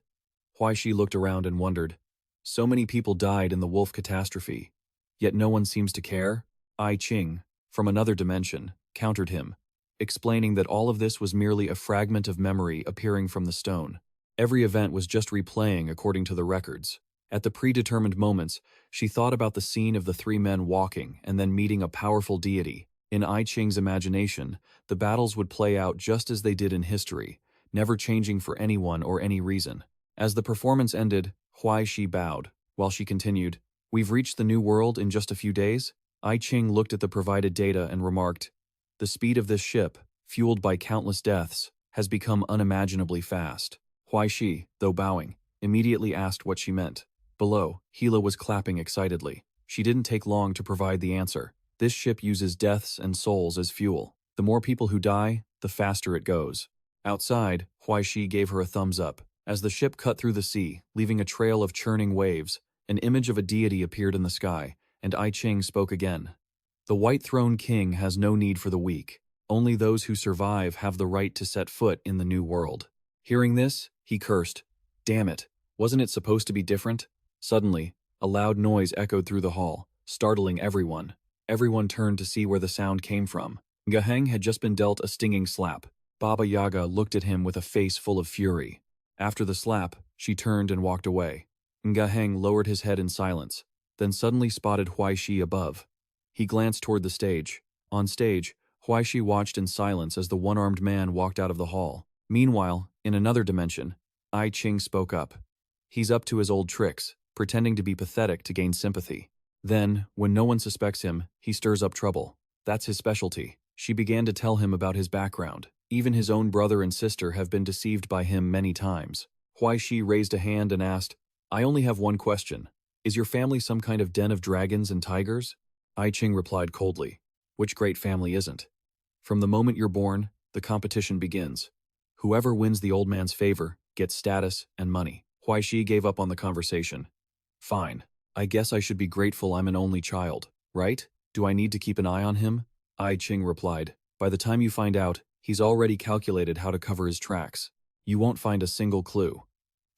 Huai Shi looked around and wondered. So many people died in the wolf catastrophe, yet no one seems to care. I Ching, from another dimension, countered him, explaining that all of this was merely a fragment of memory appearing from the stone. Every event was just replaying according to the records. At the predetermined moments, she thought about the scene of the three men walking and then meeting a powerful deity. In I Ching's imagination, the battles would play out just as they did in history, never changing for anyone or any reason. As the performance ended, Huai Shi bowed, while she continued, "We've reached the new world in just a few days?" I Ching looked at the provided data and remarked, "The speed of this ship, fueled by countless deaths, has become unimaginably fast." Huai Shi, though bowing, immediately asked what she meant. Below, Hila was clapping excitedly. She didn't take long to provide the answer. This ship uses deaths and souls as fuel. The more people who die, the faster it goes. Outside, Huai Shi gave her a thumbs up. As the ship cut through the sea, leaving a trail of churning waves, an image of a deity appeared in the sky, and I Ching spoke again. "The White Throne King has no need for the weak. Only those who survive have the right to set foot in the new world." Hearing this, he cursed. Damn it, wasn't it supposed to be different? Suddenly, a loud noise echoed through the hall, startling everyone. Everyone turned to see where the sound came from. Gaheng had just been dealt a stinging slap. Baba Yaga looked at him with a face full of fury. After the slap, she turned and walked away. Gaheng lowered his head in silence, then suddenly spotted Huai Shi above. He glanced toward the stage. On stage, Huai Shi watched in silence as the one-armed man walked out of the hall. Meanwhile, in another dimension, I Ching spoke up. He's up to his old tricks, pretending to be pathetic to gain sympathy. Then, when no one suspects him, he stirs up trouble. That's his specialty. She began to tell him about his background. Even his own brother and sister have been deceived by him many times. Huai Shi raised a hand and asked, "I only have one question. Is your family some kind of den of dragons and tigers?" I Ching replied coldly, "Which great family isn't? From the moment you're born, the competition begins. Whoever wins the old man's favor gets status and money." Huai Shi gave up on the conversation. "Fine. I guess I should be grateful I'm an only child, right? Do I need to keep an eye on him?" I Ching replied, "By the time you find out, he's already calculated how to cover his tracks. You won't find a single clue."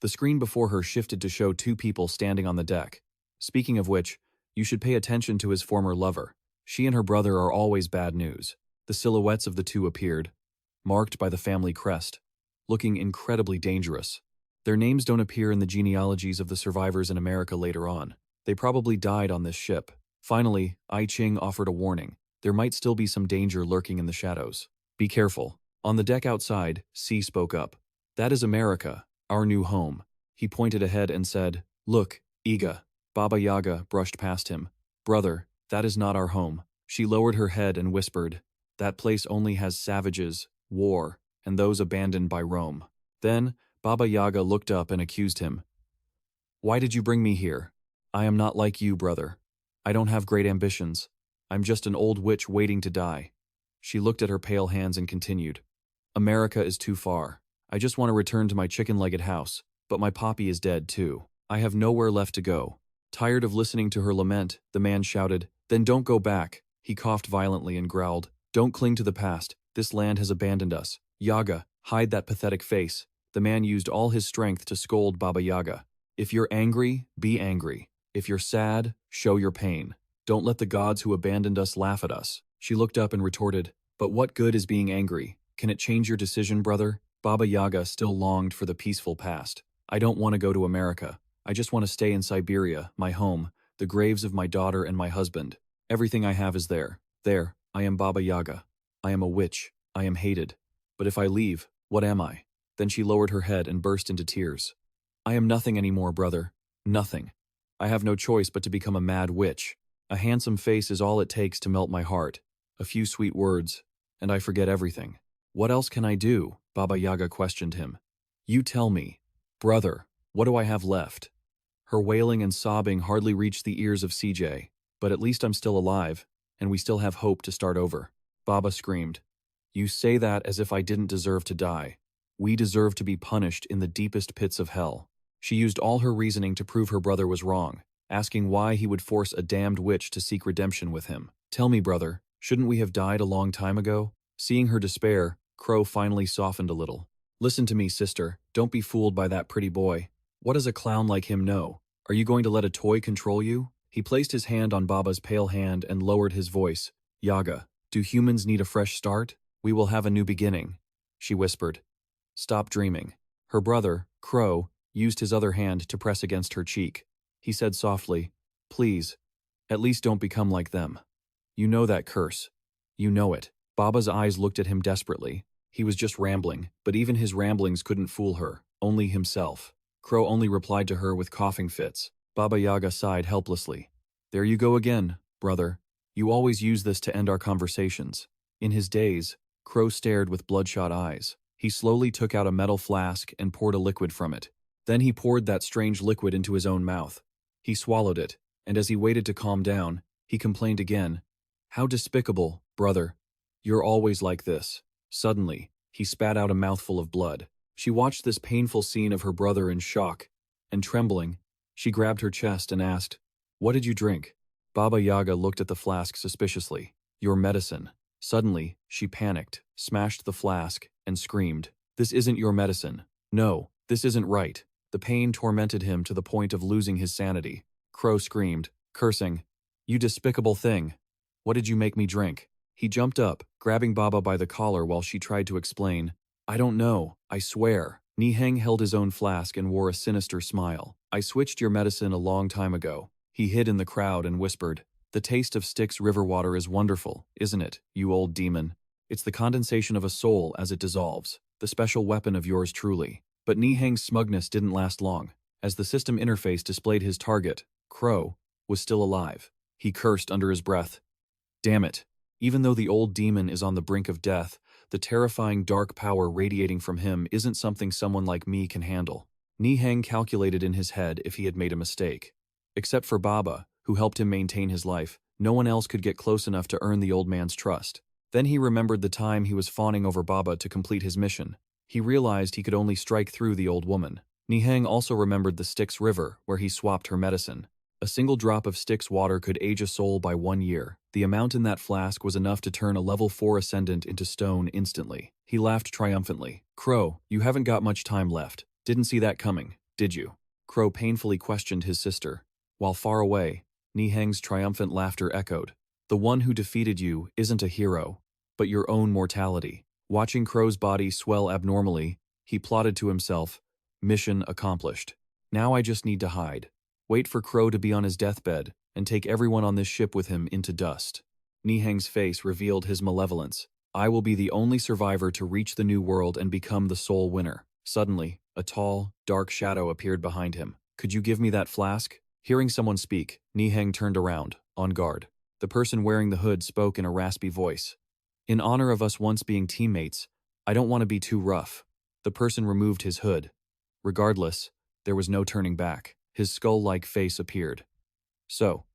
The screen before her shifted to show two people standing on the deck. Speaking of which, you should pay attention to his former lover. She and her brother are always bad news. The silhouettes of the two appeared, marked by the family crest, looking incredibly dangerous. Their names don't appear in the genealogies of the survivors in America later on. They probably died on this ship. Finally, I Ching offered a warning. There might still be some danger lurking in the shadows. "Be careful." On the deck outside, C spoke up. "That is America, our new home." He pointed ahead and said, "Look, Iga." Baba Yaga brushed past him. "Brother, that is not our home." She lowered her head and whispered, "That place only has savages, war, and those abandoned by Rome." Then, Baba Yaga looked up and accused him. "Why did you bring me here? I am not like you, brother. I don't have great ambitions. I'm just an old witch waiting to die." She looked at her pale hands and continued, "America is too far. I just want to return to my chicken-legged house, but my poppy is dead too. I have nowhere left to go." Tired of listening to her lament, the man shouted, "Then don't go back." He coughed violently and growled, "Don't cling to the past. This land has abandoned us. Yaga, hide that pathetic face." The man used all his strength to scold Baba Yaga. "If you're angry, be angry. If you're sad, show your pain. Don't let the gods who abandoned us laugh at us." She looked up and retorted, "But what good is being angry? Can it change your decision, brother?" Baba Yaga still longed for the peaceful past. "I don't want to go to America. I just want to stay in Siberia, my home, the graves of my daughter and my husband. Everything I have is there. There, I am Baba Yaga. I am a witch. I am hated. But if I leave, what am I?" Then she lowered her head and burst into tears. "I am nothing anymore, brother. Nothing. I have no choice but to become a mad witch. A handsome face is all it takes to melt my heart. A few sweet words, and I forget everything." "What else can I do?" Baba Yaga questioned him. "You tell me. Brother, what do I have left?" Her wailing and sobbing hardly reached the ears of CJ. "But at least I'm still alive, and we still have hope to start over." Baba screamed, "You say that as if I didn't deserve to die. We deserve to be punished in the deepest pits of hell." She used all her reasoning to prove her brother was wrong, asking why he would force a damned witch to seek redemption with him. "Tell me, brother, Shouldn't we have died a long time ago? Seeing her despair, Crow finally softened a little. Listen to me, sister. Don't be fooled by that pretty boy. What does a clown like him know? Are you going to let a toy control you? He placed his hand on Baba's pale hand and lowered his voice. Yaga, do humans need a fresh start? We will have a new beginning, she whispered. Stop dreaming. Her brother, Crow, used his other hand to press against her cheek. He said softly, please, at least don't become like them. You know that curse. You know it. Baba's eyes looked at him desperately. He was just rambling, but even his ramblings couldn't fool her, only himself. Crow only replied to her with coughing fits. Baba Yaga sighed helplessly. There you go again, brother. You always use this to end our conversations. In his daze, Crow stared with bloodshot eyes. He slowly took out a metal flask and poured a liquid from it. Then he poured that strange liquid into his own mouth. He swallowed it, and as he waited to calm down, he complained again. How despicable, brother. You're always like this. Suddenly, he spat out a mouthful of blood. She watched this painful scene of her brother in shock, and trembling, she grabbed her chest and asked, What did you drink? Baba Yaga looked at the flask suspiciously. Your medicine. Suddenly, she panicked, smashed the flask, and screamed, This isn't your medicine. No, this isn't right. The pain tormented him to the point of losing his sanity. Crow screamed, cursing, You despicable thing. What did you make me drink? He jumped up, grabbing Baba by the collar while she tried to explain. I don't know, I swear. Niheng held his own flask and wore a sinister smile. I switched your medicine a long time ago. He hid in the crowd and whispered, The taste of Styx river water is wonderful, isn't it, you old demon? It's the condensation of a soul as it dissolves, the special weapon of yours truly. But Niheng's smugness didn't last long. As the system interface displayed his target, Crow, was still alive. He cursed under his breath. Damn it. Even though the old demon is on the brink of death, the terrifying dark power radiating from him isn't something someone like me can handle. Niheng calculated in his head if he had made a mistake. Except for Baba, who helped him maintain his life, no one else could get close enough to earn the old man's trust. Then he remembered the time he was fawning over Baba to complete his mission. He realized he could only strike through the old woman. Niheng also remembered the Styx River, where he swapped her medicine. A single drop of Styx water could age a soul by 1 year. The amount in that flask was enough to turn a level 4 ascendant into stone instantly. He laughed triumphantly. Crow, you haven't got much time left. Didn't see that coming, did you? Crow painfully questioned his sister. While far away, Niheng's triumphant laughter echoed. The one who defeated you isn't a hero, but your own mortality. Watching Crow's body swell abnormally, he plotted to himself, mission accomplished. Now I just need to hide. Wait for Crow to be on his deathbed, and take everyone on this ship with him into dust. Niheng's face revealed his malevolence. I will be the only survivor to reach the new world and become the sole winner. Suddenly, a tall, dark shadow appeared behind him. Could you give me that flask? Hearing someone speak, Niheng turned around, on guard. The person wearing the hood spoke in a raspy voice. In honor of us once being teammates, I don't want to be too rough. The person removed his hood. Regardless, there was no turning back. His skull-like face appeared. So,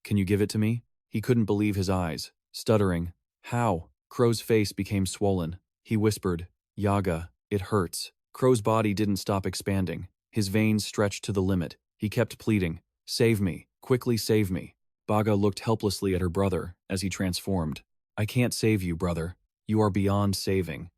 can you give it to me? He couldn't believe his eyes. Stuttering, how? Crow's face became swollen. He whispered, Yaga, it hurts. Crow's body didn't stop expanding. His veins stretched to the limit. He kept pleading, Save me, quickly save me. Baga looked helplessly at her brother as he transformed. I can't save you, brother. You are beyond saving.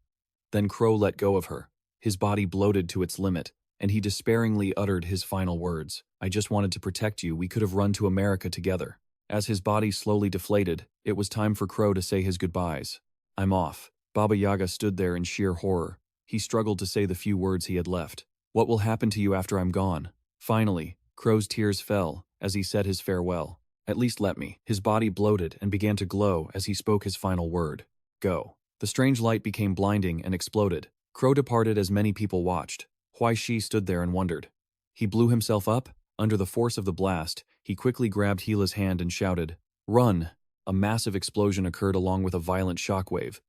Then Crow let go of her. His body bloated to its limit, and he despairingly uttered his final words. I just wanted to protect you. We could have run to America together. As his body slowly deflated, it was time for Crow to say his goodbyes. I'm off. Baba Yaga stood there in sheer horror. He struggled to say the few words he had left. What will happen to you after I'm gone? Finally, Crow's tears fell as he said his farewell. At least let me. His body bloated and began to glow as he spoke his final word. Go. The strange light became blinding and exploded. Crow departed as many people watched. Huai Shi stood there and wondered. He blew himself up. Under the force of the blast, he quickly grabbed Gila's hand and shouted, Run! A massive explosion occurred along with a violent shockwave.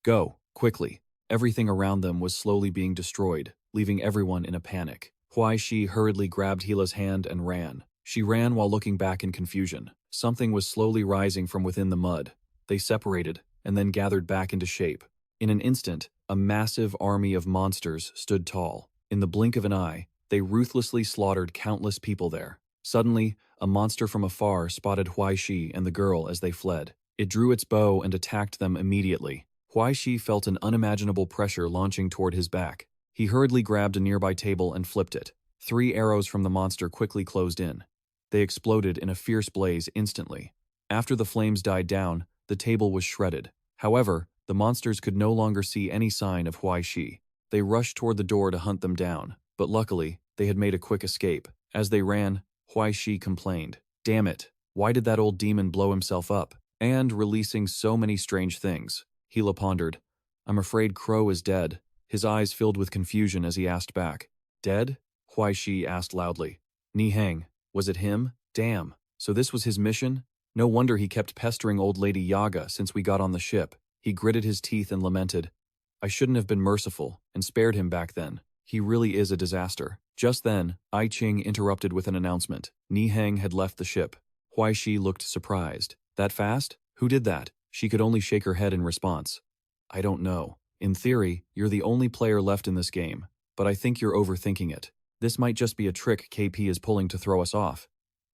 Go, quickly. Everything around them was slowly being destroyed, leaving everyone in a panic. Huai Shi hurriedly grabbed Gila's hand and ran. She ran while looking back in confusion. Something was slowly rising from within the mud. They separated, and then gathered back into shape. In an instant, a massive army of monsters stood tall. In the blink of an eye, they ruthlessly slaughtered countless people there. Suddenly, a monster from afar spotted Huai Shi and the girl as they fled. It drew its bow and attacked them immediately. Huai Shi felt an unimaginable pressure launching toward his back. He hurriedly grabbed a nearby table and flipped it. 3 arrows from the monster quickly closed in. They exploded in a fierce blaze instantly. After the flames died down, the table was shredded. However, the monsters could no longer see any sign of Huai Shi. They rushed toward the door to hunt them down, but luckily, they had made a quick escape. As they ran, Huai Shi complained, "Damn it, why did that old demon blow himself up? And releasing so many strange things." Hila pondered, "I'm afraid Crow is dead." His eyes filled with confusion as he asked back, "Dead?" Huai Shi asked loudly. "Nihang, was it him? Damn, so this was his mission? No wonder he kept pestering old lady Yaga since we got on the ship." He gritted his teeth and lamented, "I shouldn't have been merciful and spared him back then. He really is a disaster." Just then, I Ching interrupted with an announcement. Nihang had left the ship. Huai Shi looked surprised. "That fast? Who did that?" She could only shake her head in response. "I don't know. In theory, you're the only player left in this game, but I think you're overthinking it. This might just be a trick KP is pulling to throw us off."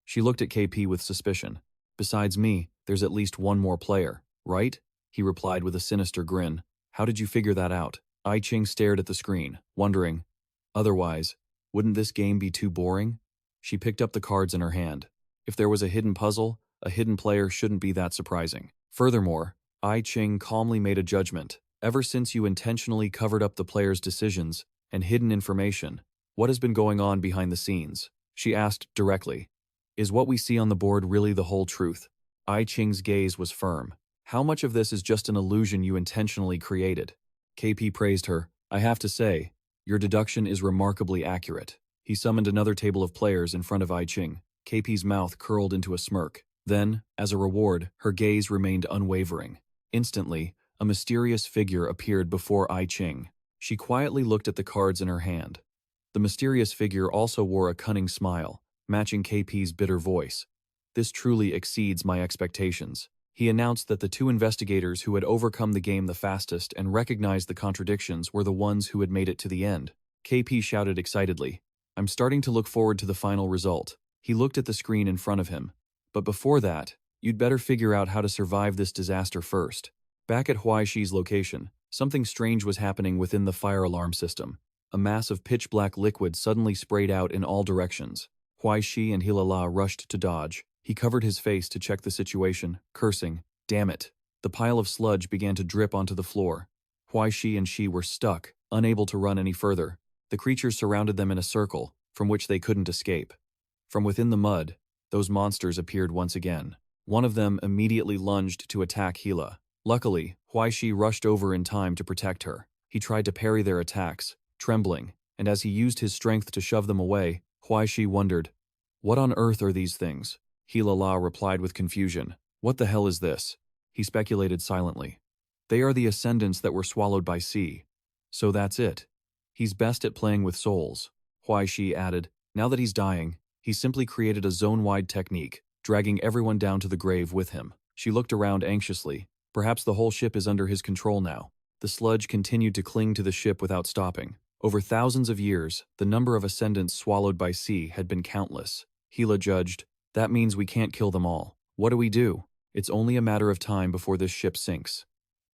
She looked at KP with suspicion. "Besides me, there's at least one more player, right?" He replied with a sinister grin. "How did you figure that out?" I Ching stared at the screen, wondering, "Otherwise, wouldn't this game be too boring?" She picked up the cards in her hand. If there was a hidden puzzle, a hidden player shouldn't be that surprising. Furthermore, I Ching calmly made a judgment. "Ever since you intentionally covered up the player's decisions and hidden information, what has been going on behind the scenes?" She asked directly. "Is what we see on the board really the whole truth?" I Ching's gaze was firm. "How much of this is just an illusion you intentionally created?" KP praised her. "I have to say, your deduction is remarkably accurate." He summoned another table of players in front of I Ching. KP's mouth curled into a smirk. Then, as a reward, her gaze remained unwavering. Instantly, a mysterious figure appeared before I Ching. She quietly looked at the cards in her hand. The mysterious figure also wore a cunning smile, matching KP's bitter voice. "This truly exceeds my expectations." He announced that the 2 investigators who had overcome the game the fastest and recognized the contradictions were the ones who had made it to the end. KP shouted excitedly, "I'm starting to look forward to the final result." He looked at the screen in front of him. "But before that, you'd better figure out how to survive this disaster first." Back at Huai Shi's location, something strange was happening within the fire alarm system. A mass of pitch-black liquid suddenly sprayed out in all directions. Huai Shi and Hilala rushed to dodge. He covered his face to check the situation, cursing, "Damn it." The pile of sludge began to drip onto the floor. Huai Shi and she were stuck, unable to run any further. The creatures surrounded them in a circle, from which they couldn't escape. From within the mud, those monsters appeared once again. One of them immediately lunged to attack Hila. Luckily, Huai Shi rushed over in time to protect her. He tried to parry their attacks, trembling, and as he used his strength to shove them away, Huai Shi wondered, "What on earth are these things?" Hilala replied with confusion, "What the hell is this?" He speculated silently. "They are the ascendants that were swallowed by sea. So that's it. He's best at playing with souls." Huai Shi added, "Now that he's dying, he simply created a zone-wide technique, dragging everyone down to the grave with him." She looked around anxiously. Perhaps the whole ship is under his control now. The sludge continued to cling to the ship without stopping. Over thousands of years, the number of ascendants swallowed by sea had been countless. Hila judged, "That means we can't kill them all. What do we do? It's only a matter of time before this ship sinks."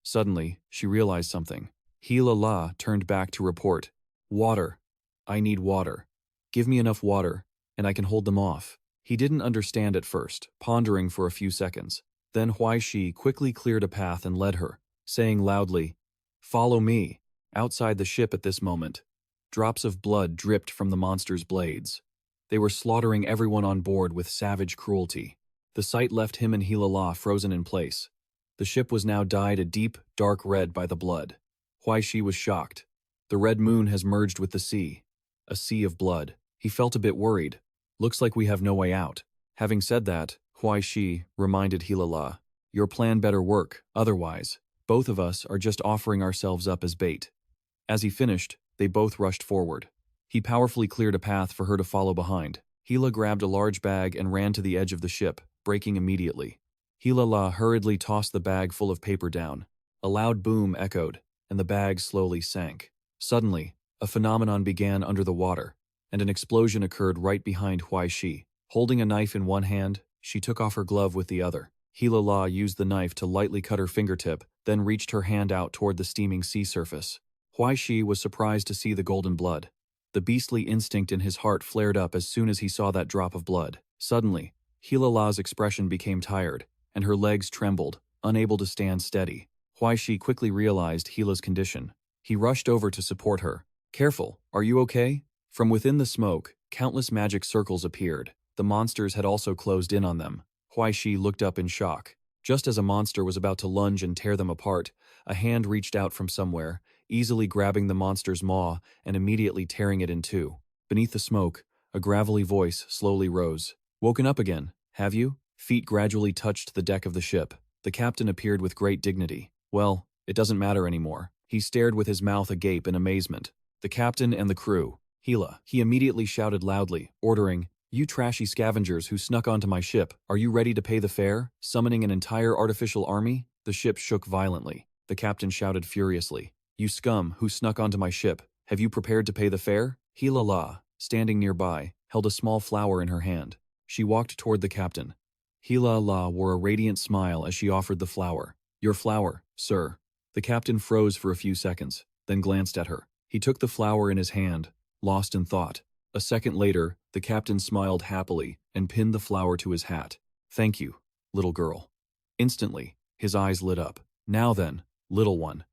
Suddenly, she realized something. Hilala turned back to report, "Water. I need water. Give me enough water, and I can hold them off." He didn't understand at first, pondering for a few seconds. Then Huai Shi quickly cleared a path and led her, saying loudly, "Follow me." Outside the ship at this moment, drops of blood dripped from the monster's blades. They were slaughtering everyone on board with savage cruelty. The sight left him and Hilala frozen in place. The ship was now dyed a deep, dark red by the blood. Huai Shi was shocked. The red moon has merged with the sea. A sea of blood. He felt a bit worried. "Looks like we have no way out." Having said that, Huai Shi reminded Hilala, "Your plan better work, otherwise, both of us are just offering ourselves up as bait." As he finished, they both rushed forward. He powerfully cleared a path for her to follow behind. Hila grabbed a large bag and ran to the edge of the ship, braking immediately. Hilala hurriedly tossed the bag full of paper down. A loud boom echoed, and the bag slowly sank. Suddenly, a phenomenon began under the water, and an explosion occurred right behind Huai Shi. Holding a knife in one hand, she took off her glove with the other. Hila used the knife to lightly cut her fingertip, then reached her hand out toward the steaming sea surface. Huai Shi was surprised to see the golden blood. The beastly instinct in his heart flared up as soon as he saw that drop of blood. Suddenly, Hila expression became tired, and her legs trembled, unable to stand steady. Huai Shi quickly realized Hila's condition. He rushed over to support her. "Careful, are you okay?" From within the smoke, countless magic circles appeared. The monsters had also closed in on them. Huai Shi looked up in shock. Just as a monster was about to lunge and tear them apart, a hand reached out from somewhere, easily grabbing the monster's maw and immediately tearing it in two. Beneath the smoke, a gravelly voice slowly rose. "Woken up again, have you?" Feet gradually touched the deck of the ship. The captain appeared with great dignity. "Well, it doesn't matter anymore." He stared with his mouth agape in amazement. The captain and the crew. "Hila," he immediately shouted loudly, ordering, "You trashy scavengers who snuck onto my ship, are you ready to pay the fare? Summoning an entire artificial army?" The ship shook violently. The captain shouted furiously, "You scum who snuck onto my ship, have you prepared to pay the fare?" Hila, standing nearby, held a small flower in her hand. She walked toward the captain. Hila wore a radiant smile as she offered the flower. "Your flower, sir." The captain froze for a few seconds, then glanced at her. He took the flower in his hand, lost in thought. A second later, the captain smiled happily and pinned the flower to his hat. "Thank you, little girl." Instantly, his eyes lit up. "Now then, little one."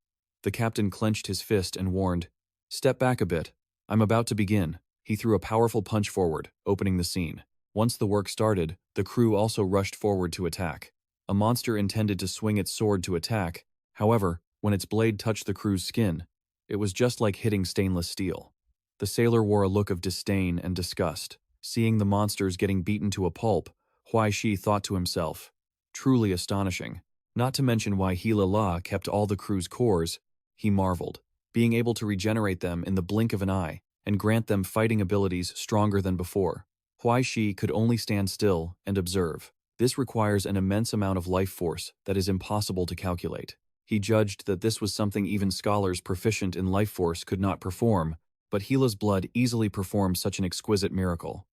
The captain clenched his fist and warned, "Step back a bit. I'm about to begin." He threw a powerful punch forward, opening the scene. Once the work started, the crew also rushed forward to attack. A monster intended to swing its sword to attack. However, when its blade touched the crew's skin, it was just like hitting stainless steel. The sailor wore a look of disdain and disgust. Seeing the monsters getting beaten to a pulp, Huai Shi thought to himself, "Truly astonishing." Not to mention why Hila kept all the crew's cores, he marveled. Being able to regenerate them in the blink of an eye and grant them fighting abilities stronger than before. Huai Shi could only stand still and observe. This requires an immense amount of life force that is impossible to calculate. He judged that this was something even scholars proficient in life force could not perform, but Hila's blood easily performed such an exquisite miracle.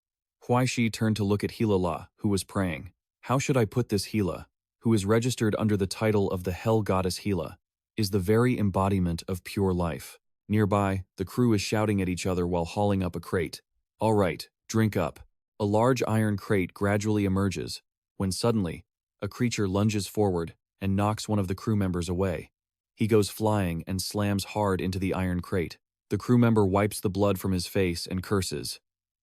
Huai Shi turned to look at Hila, who was praying. "How should I put this? Hila, who is registered under the title of the Hell Goddess Hila, is the very embodiment of pure life." Nearby, the crew is shouting at each other while hauling up a crate. "All right, drink up." A large iron crate gradually emerges, when suddenly, a creature lunges forward and knocks one of the crew members away. He goes flying and slams hard into the iron crate. The crew member wipes the blood from his face and curses.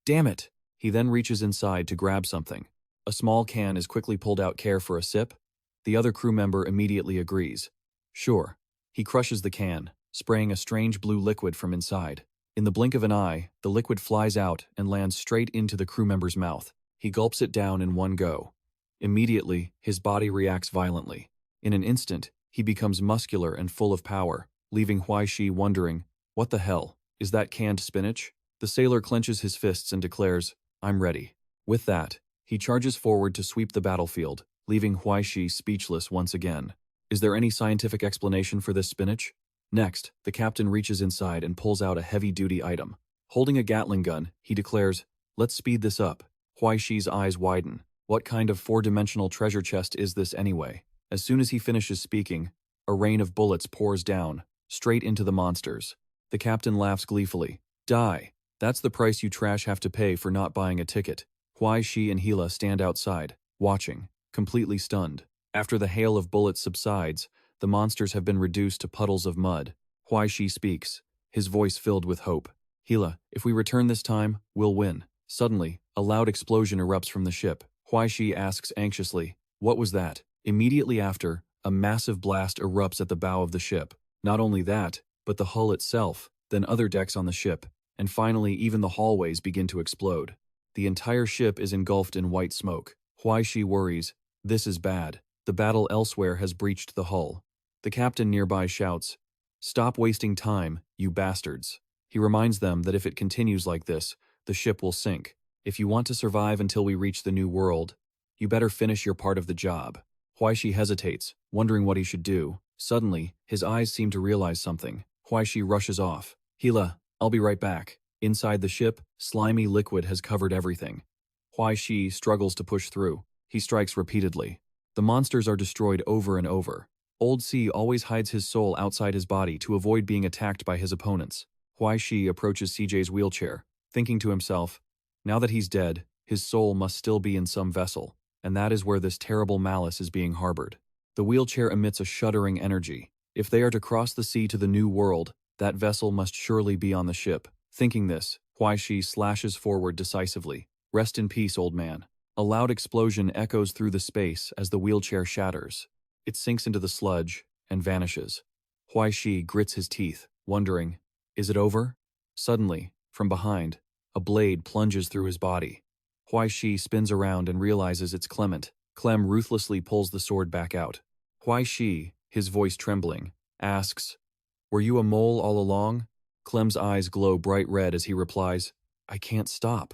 "Damn it!" He then reaches inside to grab something. A small can is quickly pulled out. "Care for a sip?" The other crew member immediately agrees. "Sure." He crushes the can, spraying a strange blue liquid from inside. In the blink of an eye, the liquid flies out and lands straight into the crew member's mouth. He gulps it down in one go. Immediately, his body reacts violently. In an instant, he becomes muscular and full of power, leaving Huai Shi wondering, "What the hell? Is that canned spinach?" The sailor clenches his fists and declares, "I'm ready." With that, he charges forward to sweep the battlefield, leaving Huai Shi speechless once again. Is there any scientific explanation for this spinach? Next, the captain reaches inside and pulls out a heavy-duty item. Holding a Gatling gun, he declares, "Let's speed this up." Huai Shi's eyes widen. What kind of four-dimensional treasure chest is this anyway? As soon as he finishes speaking, a rain of bullets pours down, straight into the monsters. The captain laughs gleefully. "Die. That's the price you trash have to pay for not buying a ticket." Huai Shi and Hila stand outside, watching, completely stunned. After the hail of bullets subsides, the monsters have been reduced to puddles of mud. Huai Shi speaks, his voice filled with hope. "Hila, if we return this time, we'll win." Suddenly, a loud explosion erupts from the ship. Huai Shi asks anxiously, "What was that?" Immediately after, a massive blast erupts at the bow of the ship. Not only that, but the hull itself, then other decks on the ship, and finally even the hallways begin to explode. The entire ship is engulfed in white smoke. Huai Shi worries, "This is bad. The battle elsewhere has breached the hull." The captain nearby shouts, "Stop wasting time, you bastards." He reminds them that if it continues like this, the ship will sink. "If you want to survive until we reach the new world, you better finish your part of the job." Huai Shi hesitates, wondering what he should do. Suddenly, his eyes seem to realize something. Huai Shi rushes off. "Hila, I'll be right back." Inside the ship, slimy liquid has covered everything. Huai Shi struggles to push through. He strikes repeatedly. The monsters are destroyed over and over. Old C always hides his soul outside his body to avoid being attacked by his opponents. Huai Shi approaches CJ's wheelchair, thinking to himself, now that he's dead, his soul must still be in some vessel, and that is where this terrible malice is being harbored. The wheelchair emits a shuddering energy. If they are to cross the sea to the new world, that vessel must surely be on the ship. Thinking this, Huai Shi slashes forward decisively. Rest in peace, old man. A loud explosion echoes through the space as the wheelchair shatters. It sinks into the sludge and vanishes. Huai Shi grits his teeth, wondering, is it over? Suddenly, from behind, a blade plunges through his body. Huai Shi spins around and realizes it's Clement. Clem ruthlessly pulls the sword back out. Huai Shi, his voice trembling, asks, were you a mole all along? Clem's eyes glow bright red as he replies, I can't stop.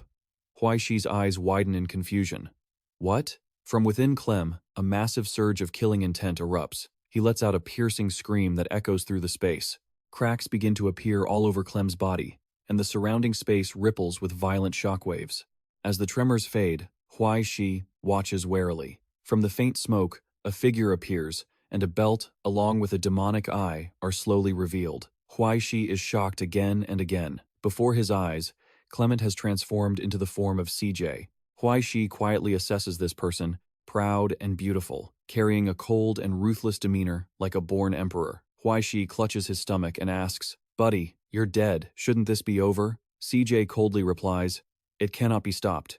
Huai Shi's eyes widen in confusion. What? From within Clem, a massive surge of killing intent erupts. He lets out a piercing scream that echoes through the space. Cracks begin to appear all over Clem's body, and the surrounding space ripples with violent shockwaves. As the tremors fade, Huai Shi watches warily. From the faint smoke, a figure appears, and a belt, along with a demonic eye, are slowly revealed. Huai Shi is shocked again and again. Before his eyes, Clement has transformed into the form of CJ. Huai Shi quietly assesses this person, proud and beautiful, carrying a cold and ruthless demeanor like a born emperor. Huai Shi clutches his stomach and asks, buddy, you're dead. Shouldn't this be over? CJ coldly replies, it cannot be stopped.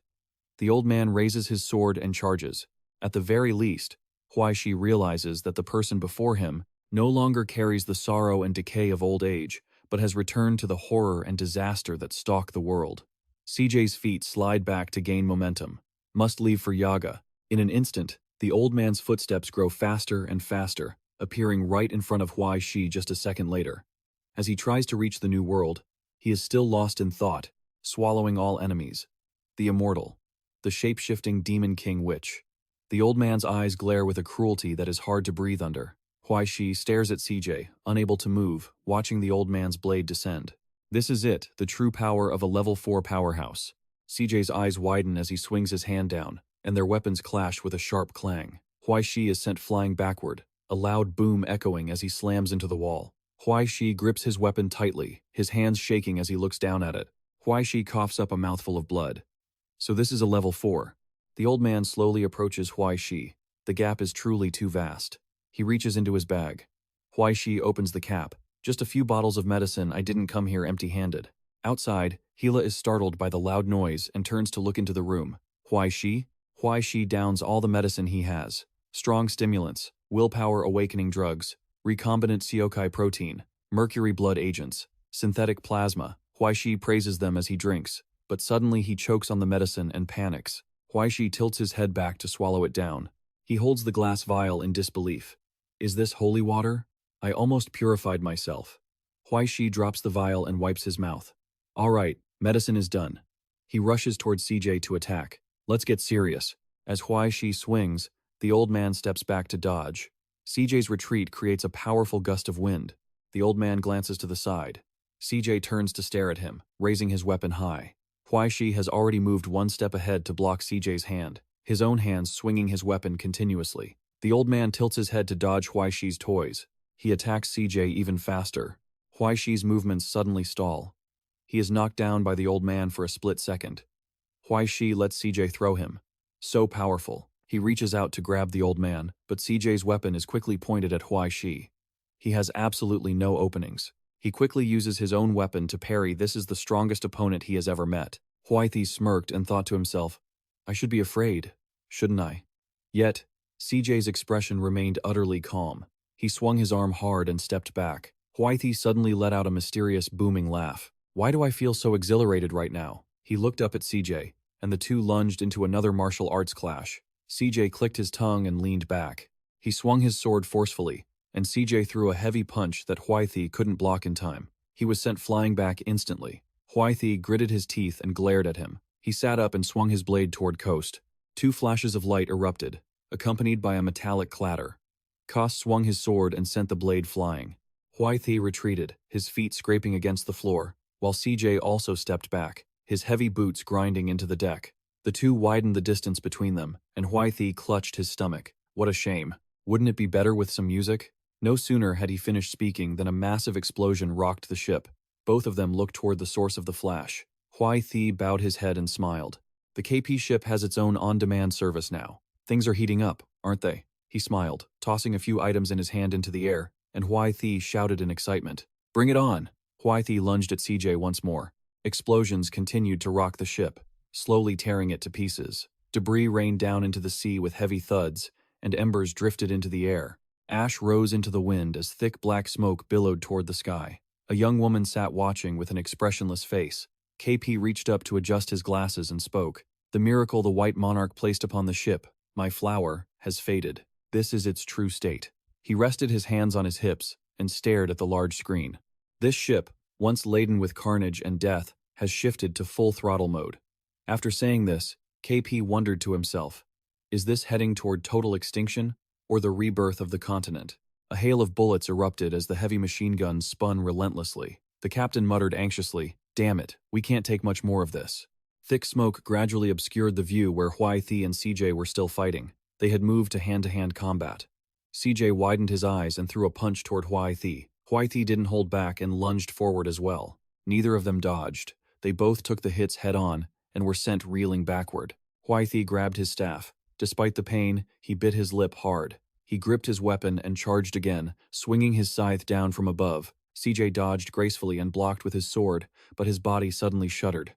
The old man raises his sword and charges. At the very least, Huai Shi realizes that the person before him no longer carries the sorrow and decay of old age, but has returned to the horror and disaster that stalk the world. CJ's feet slide back to gain momentum. Must leave for Yaga. In an instant, the old man's footsteps grow faster and faster, appearing right in front of Huai Shi just a second later. As he tries to reach the new world, he is still lost in thought, swallowing all enemies. The immortal, the shape-shifting demon king witch. The old man's eyes glare with a cruelty that is hard to breathe under. Huai Shi stares at CJ, unable to move, watching the old man's blade descend. This is it, the true power of a level 4 powerhouse. CJ's eyes widen as he swings his hand down, and their weapons clash with a sharp clang. Huai Shi is sent flying backward, a loud boom echoing as he slams into the wall. Huai Shi grips his weapon tightly, his hands shaking as he looks down at it. Huai Shi coughs up a mouthful of blood. So this is a level 4. The old man slowly approaches Huai Shi. The gap is truly too vast. He reaches into his bag. Huai Shi opens the cap. Just a few bottles of medicine. I didn't come here empty-handed. Outside, Hila is startled by the loud noise and turns to look into the room. Huai Shi? Huai Shi downs all the medicine he has. Strong stimulants, willpower awakening drugs, recombinant Seokai protein, mercury blood agents, synthetic plasma. Huai Shi praises them as he drinks, but suddenly he chokes on the medicine and panics. Huai Shi tilts his head back to swallow it down. He holds the glass vial in disbelief. Is this holy water? I almost purified myself. Huai Shi drops the vial and wipes his mouth. All right, medicine is done. He rushes towards CJ to attack. Let's get serious. As Huai Shi swings, the old man steps back to dodge. CJ's retreat creates a powerful gust of wind. The old man glances to the side. CJ turns to stare at him, raising his weapon high. Huai Shi has already moved one step ahead to block CJ's hand, his own hands swinging his weapon continuously. The old man tilts his head to dodge Huai Shi's toys. He attacks CJ even faster. Huai Shi's movements suddenly stall. He is knocked down by the old man for a split second. Huai Shi lets CJ throw him. So powerful. He reaches out to grab the old man, but CJ's weapon is quickly pointed at Huai Shi. He has absolutely no openings. He quickly uses his own weapon to parry. This is the strongest opponent he has ever met. Huai Shi smirked and thought to himself, I should be afraid, shouldn't I? Yet, CJ's expression remained utterly calm. He swung his arm hard and stepped back. Huai Shi suddenly let out a mysterious booming laugh. Why do I feel so exhilarated right now? He looked up at CJ, and the two lunged into another martial arts clash. CJ clicked his tongue and leaned back. He swung his sword forcefully, and CJ threw a heavy punch that Huai Shi couldn't block in time. He was sent flying back instantly. Huai Shi gritted his teeth and glared at him. He sat up and swung his blade toward Coast. 2 flashes of light erupted, accompanied by a metallic clatter. Cost swung his sword and sent the blade flying. Huai Shi retreated, his feet scraping against the floor, while CJ also stepped back, his heavy boots grinding into the deck. The two widened the distance between them, and Huai Shi clutched his stomach, What a shame. Wouldn't it be better with some music? No sooner had he finished speaking than a massive explosion rocked the ship. Both of them looked toward the source of the flash. Huai Thi bowed his head and smiled. The KP ship has its own on-demand service now. Things are heating up, aren't they? He smiled, tossing a few items in his hand into the air, and Huai Thi shouted in excitement. Bring it on! Huai Thi lunged at CJ once more. Explosions continued to rock the ship, slowly tearing it to pieces. Debris rained down into the sea with heavy thuds, and embers drifted into the air. Ash rose into the wind as thick black smoke billowed toward the sky. A young woman sat watching with an expressionless face. KP reached up to adjust his glasses and spoke. The miracle the White Monarch placed upon the ship, my flower, has faded. This is its true state. He rested his hands on his hips and stared at the large screen. This ship, once laden with carnage and death, has shifted to full throttle mode. After saying this, KP wondered to himself, is this heading toward total extinction or the rebirth of the continent? A hail of bullets erupted as the heavy machine guns spun relentlessly. The captain muttered anxiously, damn it, we can't take much more of this. Thick smoke gradually obscured the view where Huai Thi and CJ were still fighting. They had moved to hand-to-hand combat. CJ widened his eyes and threw a punch toward Huai Thi. Huai Thi didn't hold back and lunged forward as well. Neither of them dodged. They both took the hits head-on and were sent reeling backward. Huai Thi grabbed his staff. Despite the pain, he bit his lip hard. He gripped his weapon and charged again, swinging his scythe down from above. CJ dodged gracefully and blocked with his sword, but his body suddenly shuddered.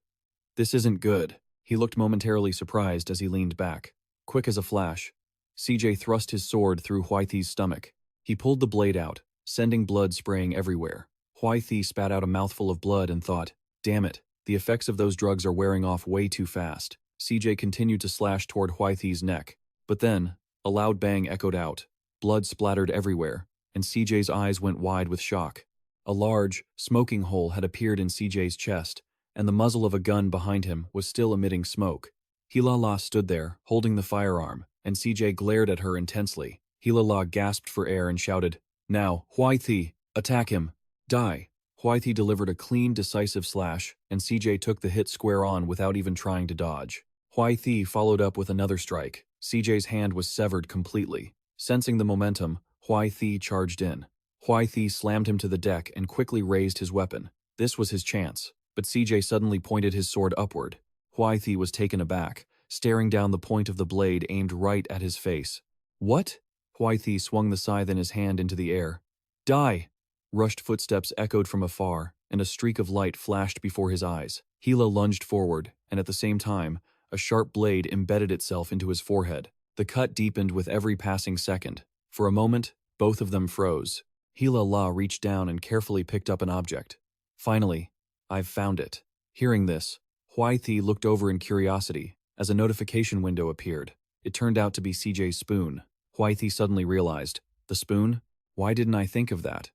This isn't good. He looked momentarily surprised as he leaned back. Quick as a flash, CJ thrust his sword through Huai Thi's stomach. He pulled the blade out, sending blood spraying everywhere. Huai Thi spat out a mouthful of blood and thought, damn it, the effects of those drugs are wearing off way too fast. CJ continued to slash toward Huai Thi's neck. But then, a loud bang echoed out. Blood splattered everywhere, and CJ's eyes went wide with shock. A large, smoking hole had appeared in CJ's chest, and the muzzle of a gun behind him was still emitting smoke. Hilala stood there, holding the firearm, and CJ glared at her intensely. Hilala gasped for air and shouted, now, Huai Thi, attack him. Die. Huai Thi delivered a clean, decisive slash, and CJ took the hit square on without even trying to dodge. Huai Thi followed up with another strike. CJ's hand was severed completely. Sensing the momentum, Huai Thi charged in. Huai Thi slammed him to the deck and quickly raised his weapon. This was his chance, but CJ suddenly pointed his sword upward. Huai Thi was taken aback, staring down the point of the blade aimed right at his face. What? Huai Thi swung the scythe in his hand into the air. Die! Rushed footsteps echoed from afar, and a streak of light flashed before his eyes. Hila lunged forward, and at the same time, a sharp blade embedded itself into his forehead. The cut deepened with every passing second. For a moment, both of them froze. Hila La reached down and carefully picked up an object. Finally, I've found it. Hearing this, Huai Thi looked over in curiosity as a notification window appeared. It turned out to be CJ's spoon. Huai Thi suddenly realized, the spoon? Why didn't I think of that?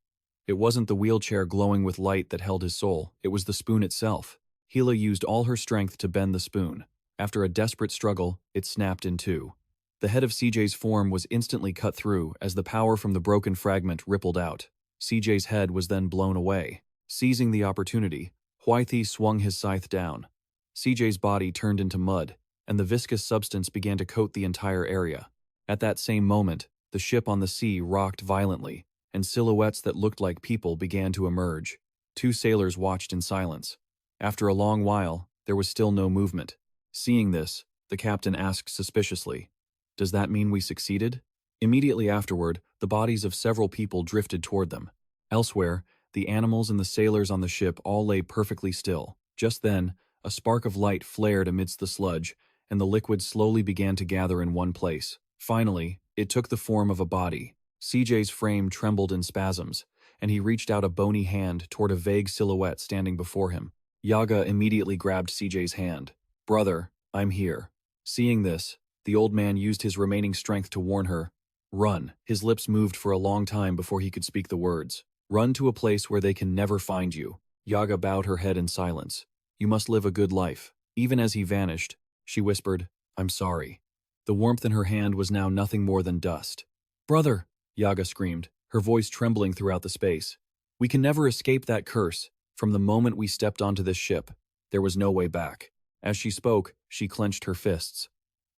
It wasn't the wheelchair glowing with light that held his soul, it was the spoon itself. Hila used all her strength to bend the spoon. After a desperate struggle, it snapped in two. The head of CJ's form was instantly cut through as the power from the broken fragment rippled out. CJ's head was then blown away. Seizing the opportunity, Huai Thi swung his scythe down. CJ's body turned into mud, and the viscous substance began to coat the entire area. At that same moment, the ship on the sea rocked violently, and silhouettes that looked like people began to emerge. Two sailors watched in silence. After a long while, there was still no movement. Seeing this, the captain asked suspiciously, does that mean we succeeded? Immediately afterward, the bodies of several people drifted toward them. Elsewhere, the animals and the sailors on the ship all lay perfectly still. Just then, a spark of light flared amidst the sludge, and the liquid slowly began to gather in one place. Finally, it took the form of a body. CJ's frame trembled in spasms, and he reached out a bony hand toward a vague silhouette standing before him. Yaga immediately grabbed CJ's hand. Brother, I'm here. Seeing this, the old man used his remaining strength to warn her. Run. His lips moved for a long time before he could speak the words. Run to a place where they can never find you. Yaga bowed her head in silence. You must live a good life. Even as he vanished, she whispered, I'm sorry. The warmth in her hand was now nothing more than dust. Brother, Yaga screamed, her voice trembling throughout the space. We can never escape that curse. From the moment we stepped onto this ship, there was no way back. As she spoke, she clenched her fists.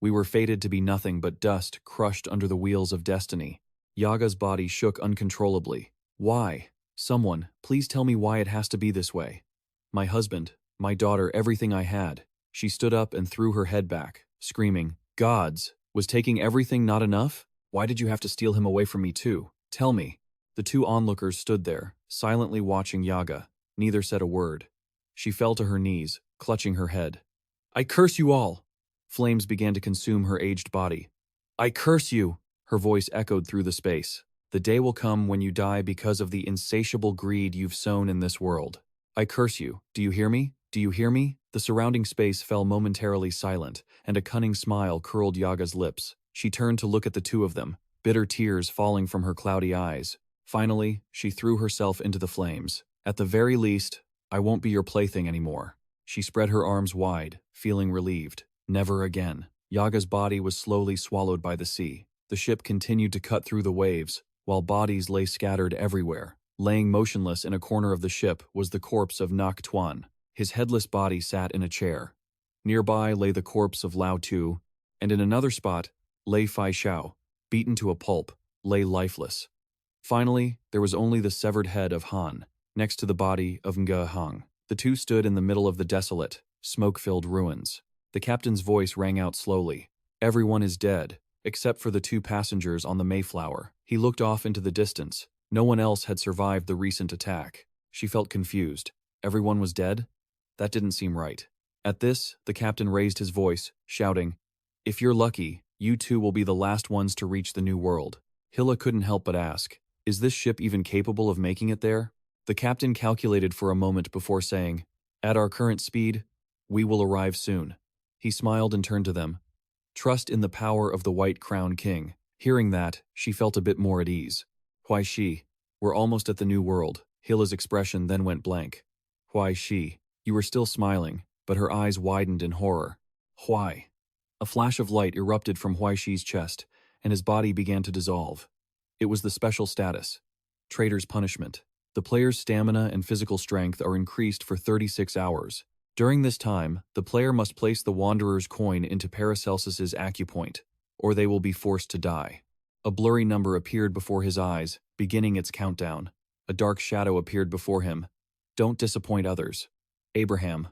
We were fated to be nothing but dust crushed under the wheels of destiny. Yaga's body shook uncontrollably. Why? Someone, please tell me why it has to be this way. My husband, my daughter, everything I had. She stood up and threw her head back, screaming, Gods! Was taking everything not enough? Why did you have to steal him away from me too? Tell me. The two onlookers stood there, silently watching Yaga. Neither said a word. She fell to her knees, clutching her head. I curse you all! Flames began to consume her aged body. I curse you! Her voice echoed through the space. The day will come when you die because of the insatiable greed you've sown in this world. I curse you. Do you hear me? Do you hear me? The surrounding space fell momentarily silent, and a cunning smile curled Yaga's lips. She turned to look at the two of them, bitter tears falling from her cloudy eyes. Finally, she threw herself into the flames. At the very least, I won't be your plaything anymore. She spread her arms wide, feeling relieved. Never again. Yaga's body was slowly swallowed by the sea. The ship continued to cut through the waves, while bodies lay scattered everywhere. Laying motionless in a corner of the ship was the corpse of Nak Tuan. His headless body sat in a chair. Nearby lay the corpse of Lao Tu, and in another spot lay Fai Xiao, beaten to a pulp, lay lifeless. Finally, there was only the severed head of Han, next to the body of Nga Hong. The two stood in the middle of the desolate, smoke-filled ruins. The captain's voice rang out slowly. Everyone is dead, except for the two passengers on the Mayflower. He looked off into the distance. No one else had survived the recent attack. She felt confused. Everyone was dead? That didn't seem right. At this, the captain raised his voice, shouting, If you're lucky, you two will be the last ones to reach the New World. Hilla couldn't help but ask, Is this ship even capable of making it there? The captain calculated for a moment before saying, At our current speed, we will arrive soon. He smiled and turned to them. Trust in the power of the White Crown King. Hearing that, she felt a bit more at ease. Huai Shi, we're almost at the New World. Hilla's expression then went blank. Huai Shi, you were still smiling, but her eyes widened in horror. Huai. A flash of light erupted from Huai Shi's chest, and his body began to dissolve. It was the special status. Traitor's punishment. The player's stamina and physical strength are increased for 36 hours. During this time, the player must place the Wanderer's coin into Paracelsus's acupoint, or they will be forced to die. A blurry number appeared before his eyes, beginning its countdown. A dark shadow appeared before him. Don't disappoint others. Abraham.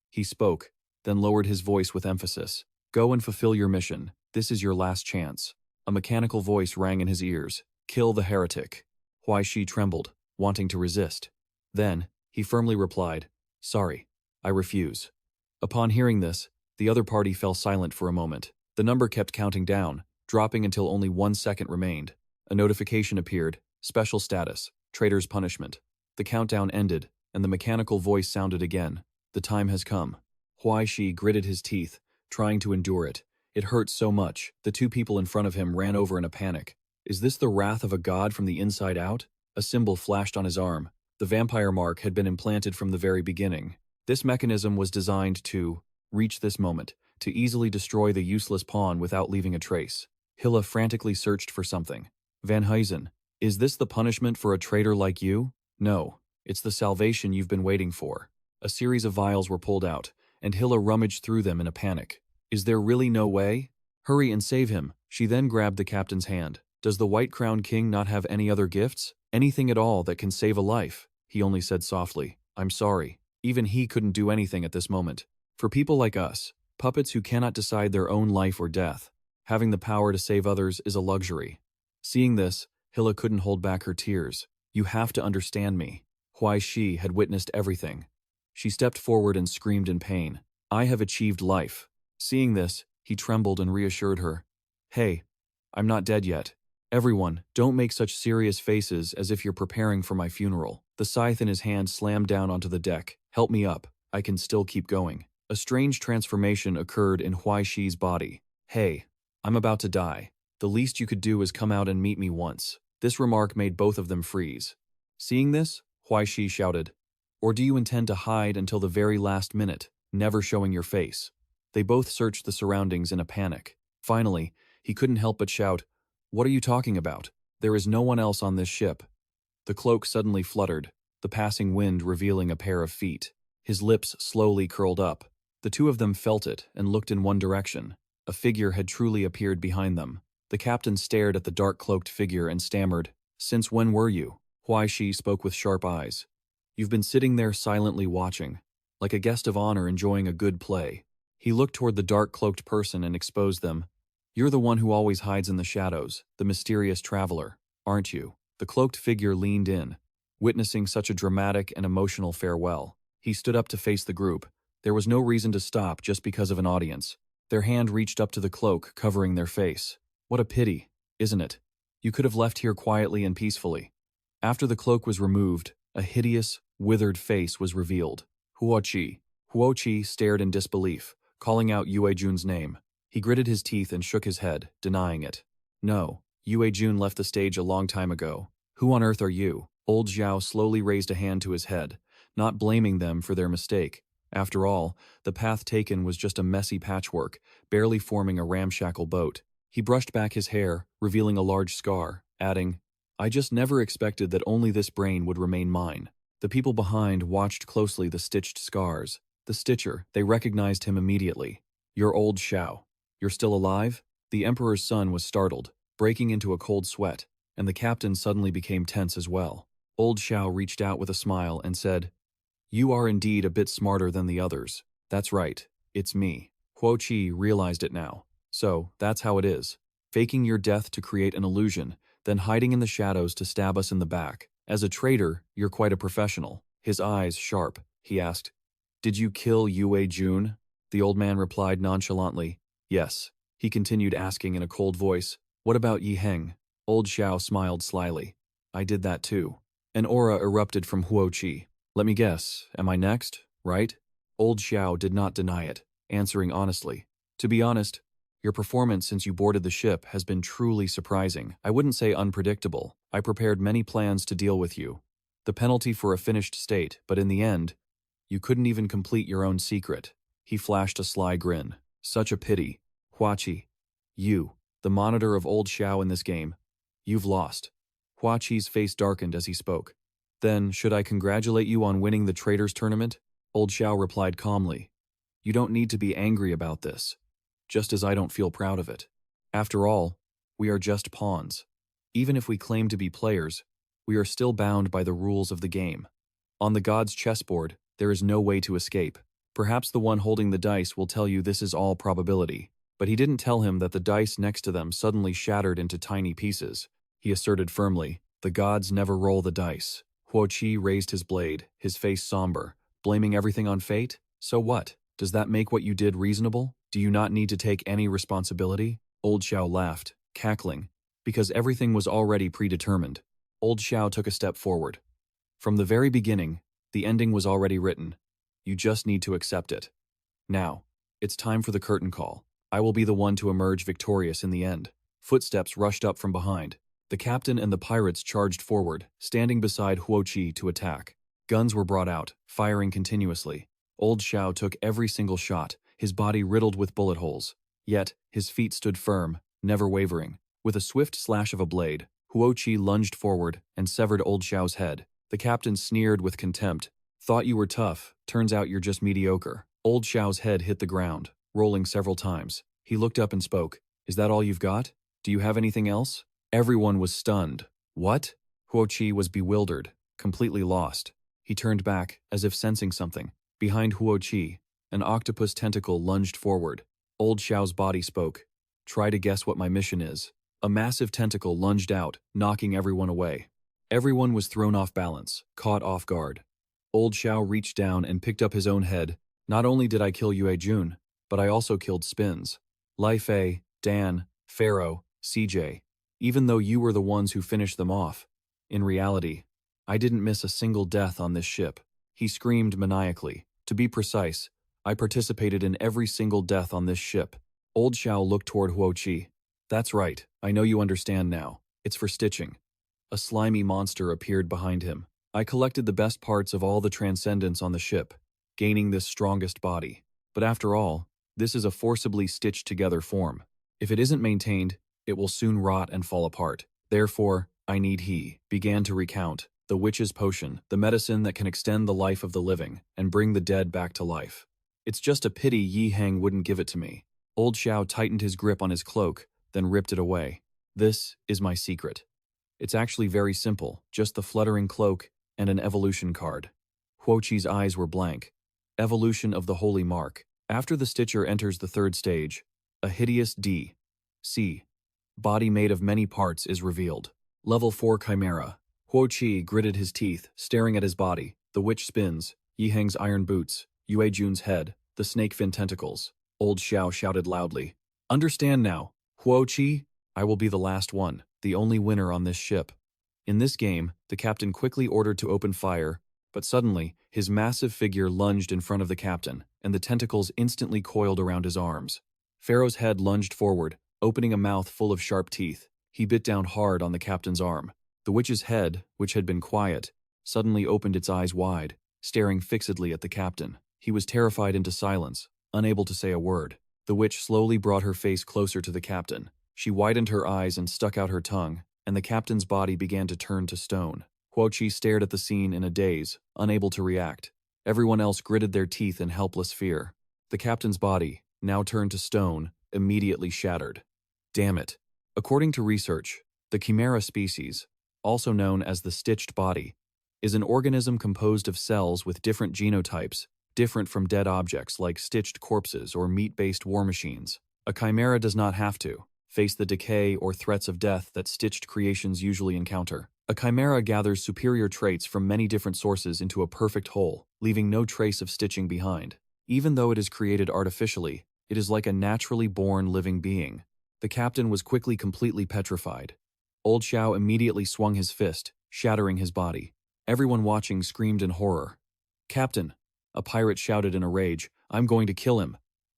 He spoke, then lowered his voice with emphasis. Go and fulfill your mission. This is your last chance. A mechanical voice rang in his ears. Kill the heretic. Huai Shi trembled, wanting to resist. Then, he firmly replied, Sorry, I refuse. Upon hearing this, the other party fell silent for a moment. The number kept counting down, dropping until only 1 second remained. A notification appeared, Special status, Traitor's punishment. The countdown ended, and the mechanical voice sounded again. The time has come. Huai Shi gritted his teeth, trying to endure it. It hurt so much, the two people in front of him ran over in a panic. Is this the wrath of a god from the inside out? A symbol flashed on his arm. The vampire mark had been implanted from the very beginning. This mechanism was designed to reach this moment, to easily destroy the useless pawn without leaving a trace. Hilla frantically searched for something. Van Huysen, is this the punishment for a traitor like you? No, it's the salvation you've been waiting for. A series of vials were pulled out, and Hilla rummaged through them in a panic. Is there really no way? Hurry and save him. She then grabbed the captain's hand. Does the White Crown King not have any other gifts? Anything at all that can save a life? He only said softly, I'm sorry. Even he couldn't do anything at this moment. For people like us, puppets who cannot decide their own life or death, having the power to save others is a luxury. Seeing this, Hilla couldn't hold back her tears. You have to understand me. Huai Shi had witnessed everything. She stepped forward and screamed in pain. I have achieved life. Seeing this, he trembled and reassured her. Hey, I'm not dead yet. Everyone, don't make such serious faces as if you're preparing for my funeral. The scythe in his hand slammed down onto the deck. Help me up. I can still keep going. A strange transformation occurred in Huai Shi's body. Hey, I'm about to die. The least you could do is come out and meet me once. This remark made both of them freeze. Seeing this, Huai Shi shouted, Or do you intend to hide until the very last minute, never showing your face? They both searched the surroundings in a panic. Finally, he couldn't help but shout, What are you talking about? There is no one else on this ship. The cloak suddenly fluttered, the passing wind revealing a pair of feet. His lips slowly curled up. The two of them felt it and looked in one direction. A figure had truly appeared behind them. The captain stared at the dark-cloaked figure and stammered, "Since when were you?" Huai Shi spoke with sharp eyes. "You've been sitting there silently watching, like a guest of honor enjoying a good play." He looked toward the dark-cloaked person and exposed them. "You're the one who always hides in the shadows, the mysterious traveler, aren't you?" The cloaked figure leaned in, witnessing such a dramatic and emotional farewell. He stood up to face the group. There was no reason to stop just because of an audience. Their hand reached up to the cloak, covering their face. "What a pity, isn't it? You could have left here quietly and peacefully." After the cloak was removed, a hideous, withered face was revealed. Huai Shi. Huai Shi stared in disbelief, calling out Yue Jun's name. He gritted his teeth and shook his head, denying it. "No, Yue Jun left the stage a long time ago. Who on earth are you?" Old Zhao slowly raised a hand to his head, not blaming them for their mistake. After all, the path taken was just a messy patchwork, barely forming a ramshackle boat. He brushed back his hair, revealing a large scar, adding, "I just never expected that only this brain would remain mine." The people behind watched closely the stitched scars. The stitcher, they recognized him immediately. "You're old Xiao. You're still alive?" The emperor's son was startled, breaking into a cold sweat, and the captain suddenly became tense as well. Old Xiao reached out with a smile and said, "You are indeed a bit smarter than the others. That's right, it's me." Huo Qi realized it now. "So, that's how it is. Faking your death to create an illusion, then hiding in the shadows to stab us in the back. As a traitor, you're quite a professional." His eyes sharp, he asked, "Did you kill Yue Jun?" The old man replied nonchalantly, "Yes." He continued asking in a cold voice, "What about Yi Heng?" Old Xiao smiled slyly. "I did that too." An aura erupted from Huo Qi. "Let me guess, am I next, right?" Old Xiao did not deny it, answering honestly, "To be honest, your performance since you boarded the ship has been truly surprising. I wouldn't say unpredictable. I prepared many plans to deal with you. The penalty for a finished state, but in the end, you couldn't even complete your own secret." He flashed a sly grin. "Such a pity. Huachi, you, the monitor of Old Xiao in this game, you've lost." Huachi's face darkened as he spoke. "Then, should I congratulate you on winning the Traitors Tournament?" Old Xiao replied calmly. "You don't need to be angry about this, just as I don't feel proud of it. After all, we are just pawns. Even if we claim to be players, we are still bound by the rules of the game. On the god's chessboard, there is no way to escape. Perhaps the one holding the dice will tell you this is all probability, but he didn't tell him that the dice next to them suddenly shattered into tiny pieces." He asserted firmly, "The gods never roll the dice." Huo Qi raised his blade, his face somber. "Blaming everything on fate? So what? Does that make what you did reasonable? Do you not need to take any responsibility?" Old Xiao laughed, cackling, "Because everything was already predetermined." Old Xiao took a step forward. "From the very beginning, the ending was already written. You just need to accept it. Now, it's time for the curtain call. I will be the one to emerge victorious in the end." Footsteps rushed up from behind. The captain and the pirates charged forward, standing beside Huo Qi to attack. Guns were brought out, firing continuously. Old Xiao took every single shot, his body riddled with bullet holes. Yet, his feet stood firm, never wavering. With a swift slash of a blade, Huo Qi lunged forward and severed Old Xiao's head. The captain sneered with contempt. "Thought you were tough, turns out you're just mediocre." Old Xiao's head hit the ground, rolling several times. He looked up and spoke. "Is that all you've got? Do you have anything else?" Everyone was stunned. "What?" Huo Qi was bewildered, completely lost. He turned back, as if sensing something. Behind Huo Qi, an octopus tentacle lunged forward. Old Xiao's body spoke. "Try to guess what my mission is." A massive tentacle lunged out, knocking everyone away. Everyone was thrown off balance, caught off guard. Old Xiao reached down and picked up his own head. "Not only did I kill Yue Jun, but I also killed Spins. Lai Fei, Dan, Pharaoh, CJ. Even though you were the ones who finished them off. In reality, I didn't miss a single death on this ship." He screamed maniacally. "To be precise, I participated in every single death on this ship." Old Xiao looked toward Huo Qi. "That's right, I know you understand now. It's for stitching." A slimy monster appeared behind him. "I collected the best parts of all the transcendents on the ship, gaining this strongest body. But after all, this is a forcibly stitched together form. If it isn't maintained, it will soon rot and fall apart. Therefore, I need," he began to recount, "the witch's potion, the medicine that can extend the life of the living and bring the dead back to life. It's just a pity Yi Heng wouldn't give it to me." Old Xiao tightened his grip on his cloak, then ripped it away. This is my secret. It's actually very simple, just the fluttering cloak and an evolution card. Huo Qi's eyes were blank. Evolution of the Holy Mark. After the Stitcher enters the third stage, a hideous D.C. body made of many parts is revealed. Level 4 Chimera. Huo Qi gritted his teeth, staring at his body. The witch spins, Yiheng's iron boots, Yue Jun's head, the snake fin tentacles. Old Xiao shouted loudly. Understand now, Huo Qi, I will be the last one, the only winner on this ship. In this game, the captain quickly ordered to open fire, but suddenly, his massive figure lunged in front of the captain, and the tentacles instantly coiled around his arms. Pharaoh's head lunged forward, opening a mouth full of sharp teeth. He bit down hard on the captain's arm. The witch's head, which had been quiet, suddenly opened its eyes wide, staring fixedly at the captain. He was terrified into silence, unable to say a word. The witch slowly brought her face closer to the captain. She widened her eyes and stuck out her tongue, and the captain's body began to turn to stone. Huo Qi stared at the scene in a daze, unable to react. Everyone else gritted their teeth in helpless fear. The captain's body, now turned to stone, immediately shattered. Damn it. According to research, the Chimera species, also known as the stitched body, is an organism composed of cells with different genotypes, different from dead objects like stitched corpses or meat-based war machines. A chimera does not have to face the decay or threats of death that stitched creations usually encounter. A chimera gathers superior traits from many different sources into a perfect whole, leaving no trace of stitching behind. Even though it is created artificially, it is like a naturally born living being. The captain was quickly completely petrified. Old Xiao immediately swung his fist, shattering his body. Everyone watching screamed in horror. "Captain!" A pirate shouted in a rage, "I'm going to kill him."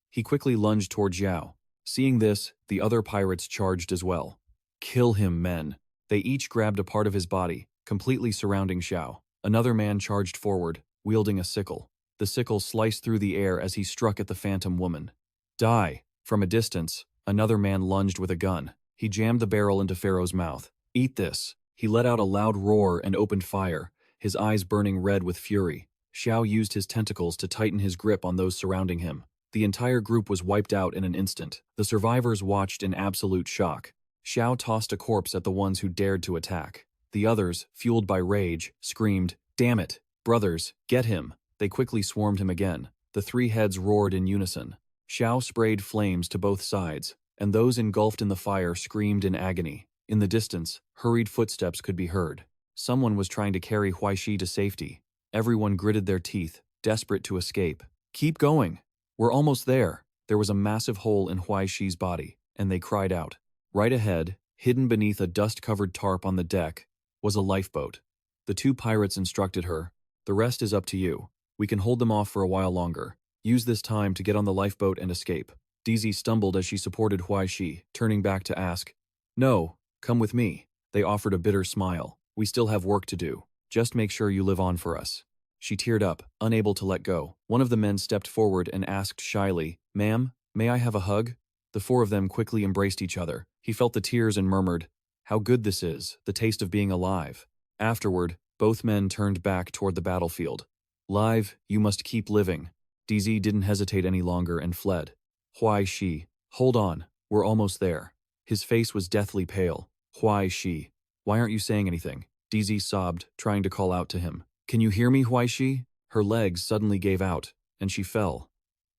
He quickly lunged toward Xiao. Seeing this, the other pirates charged as well. "Kill him, men!" They each grabbed a part of his body, completely surrounding Xiao. Another man charged forward, wielding a sickle. The sickle sliced through the air as he struck at the phantom woman. "Die!" From a distance, another man lunged with a gun. He jammed the barrel into Pharaoh's mouth. "Eat this!" He let out a loud roar and opened fire, his eyes burning red with fury. Xiao used his tentacles to tighten his grip on those surrounding him. The entire group was wiped out in an instant. The survivors watched in absolute shock. Xiao tossed a corpse at the ones who dared to attack. The others, fueled by rage, screamed, "Damn it! Brothers, get him!" They quickly swarmed him again. The three heads roared in unison. Xiao sprayed flames to both sides, and those engulfed in the fire screamed in agony. In the distance, hurried footsteps could be heard. Someone was trying to carry Huai Shi to safety. Everyone gritted their teeth, desperate to escape. "Keep going! We're almost there!" There was a massive hole in Huai Shi's body, and they cried out. Right ahead, hidden beneath a dust-covered tarp on the deck, was a lifeboat. The two pirates instructed her, "The rest is up to you. We can hold them off for a while longer. Use this time to get on the lifeboat and escape." DZ stumbled as she supported Huai Shi, turning back to ask, "No, come with me." They offered a bitter smile. "We still have work to do. Just make sure you live on for us." She teared up, unable to let go. One of the men stepped forward and asked shyly, "Ma'am, may I have a hug?" The four of them quickly embraced each other. He felt the tears and murmured, "How good this is, the taste of being alive." Afterward, both men turned back toward the battlefield. "Live, you must keep living." DZ didn't hesitate any longer and fled. Huai Shi, hold on, we're almost there. His face was deathly pale. Huai Shi, why aren't you saying anything? DZ sobbed, trying to call out to him. "Can you hear me, Huai Shi?" Her legs suddenly gave out, and she fell.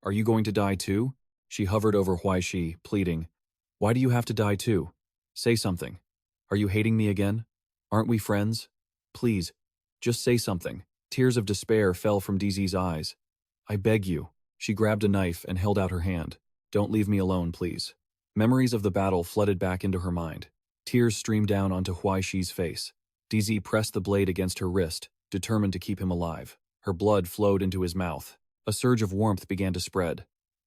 "Are you going to die too?" She hovered over Huai Shi, pleading, "Why do you have to die too? Say something. Are you hating me again? Aren't we friends? Please, just say something." Tears of despair fell from DZ's eyes. "I beg you." She grabbed a knife and held out her hand. "Don't leave me alone, please." Memories of the battle flooded back into her mind. Tears streamed down onto Huai Shi's face. DZ pressed the blade against her wrist, determined to keep him alive. Her blood flowed into his mouth. A surge of warmth began to spread.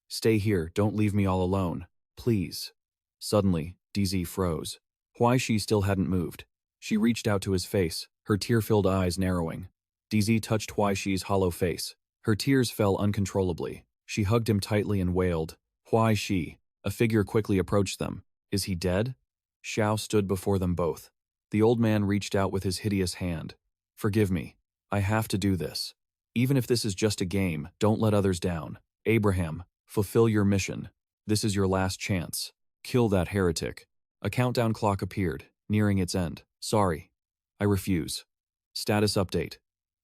"Stay here, don't leave me all alone. Please." Suddenly, DZ froze. Huai Shi still hadn't moved. She reached out to his face, her tear-filled eyes narrowing. DZ touched Huai Shi's hollow face. Her tears fell uncontrollably. She hugged him tightly and wailed, "Huai Shi." A figure quickly approached them. "Is he dead?" Xiao stood before them both. The old man reached out with his hideous hand. "Forgive me. I have to do this. Even if this is just a game, don't let others down. Abraham, fulfill your mission." This is your last chance. Kill that heretic. A countdown clock appeared, nearing its end. Sorry. I refuse. Status update.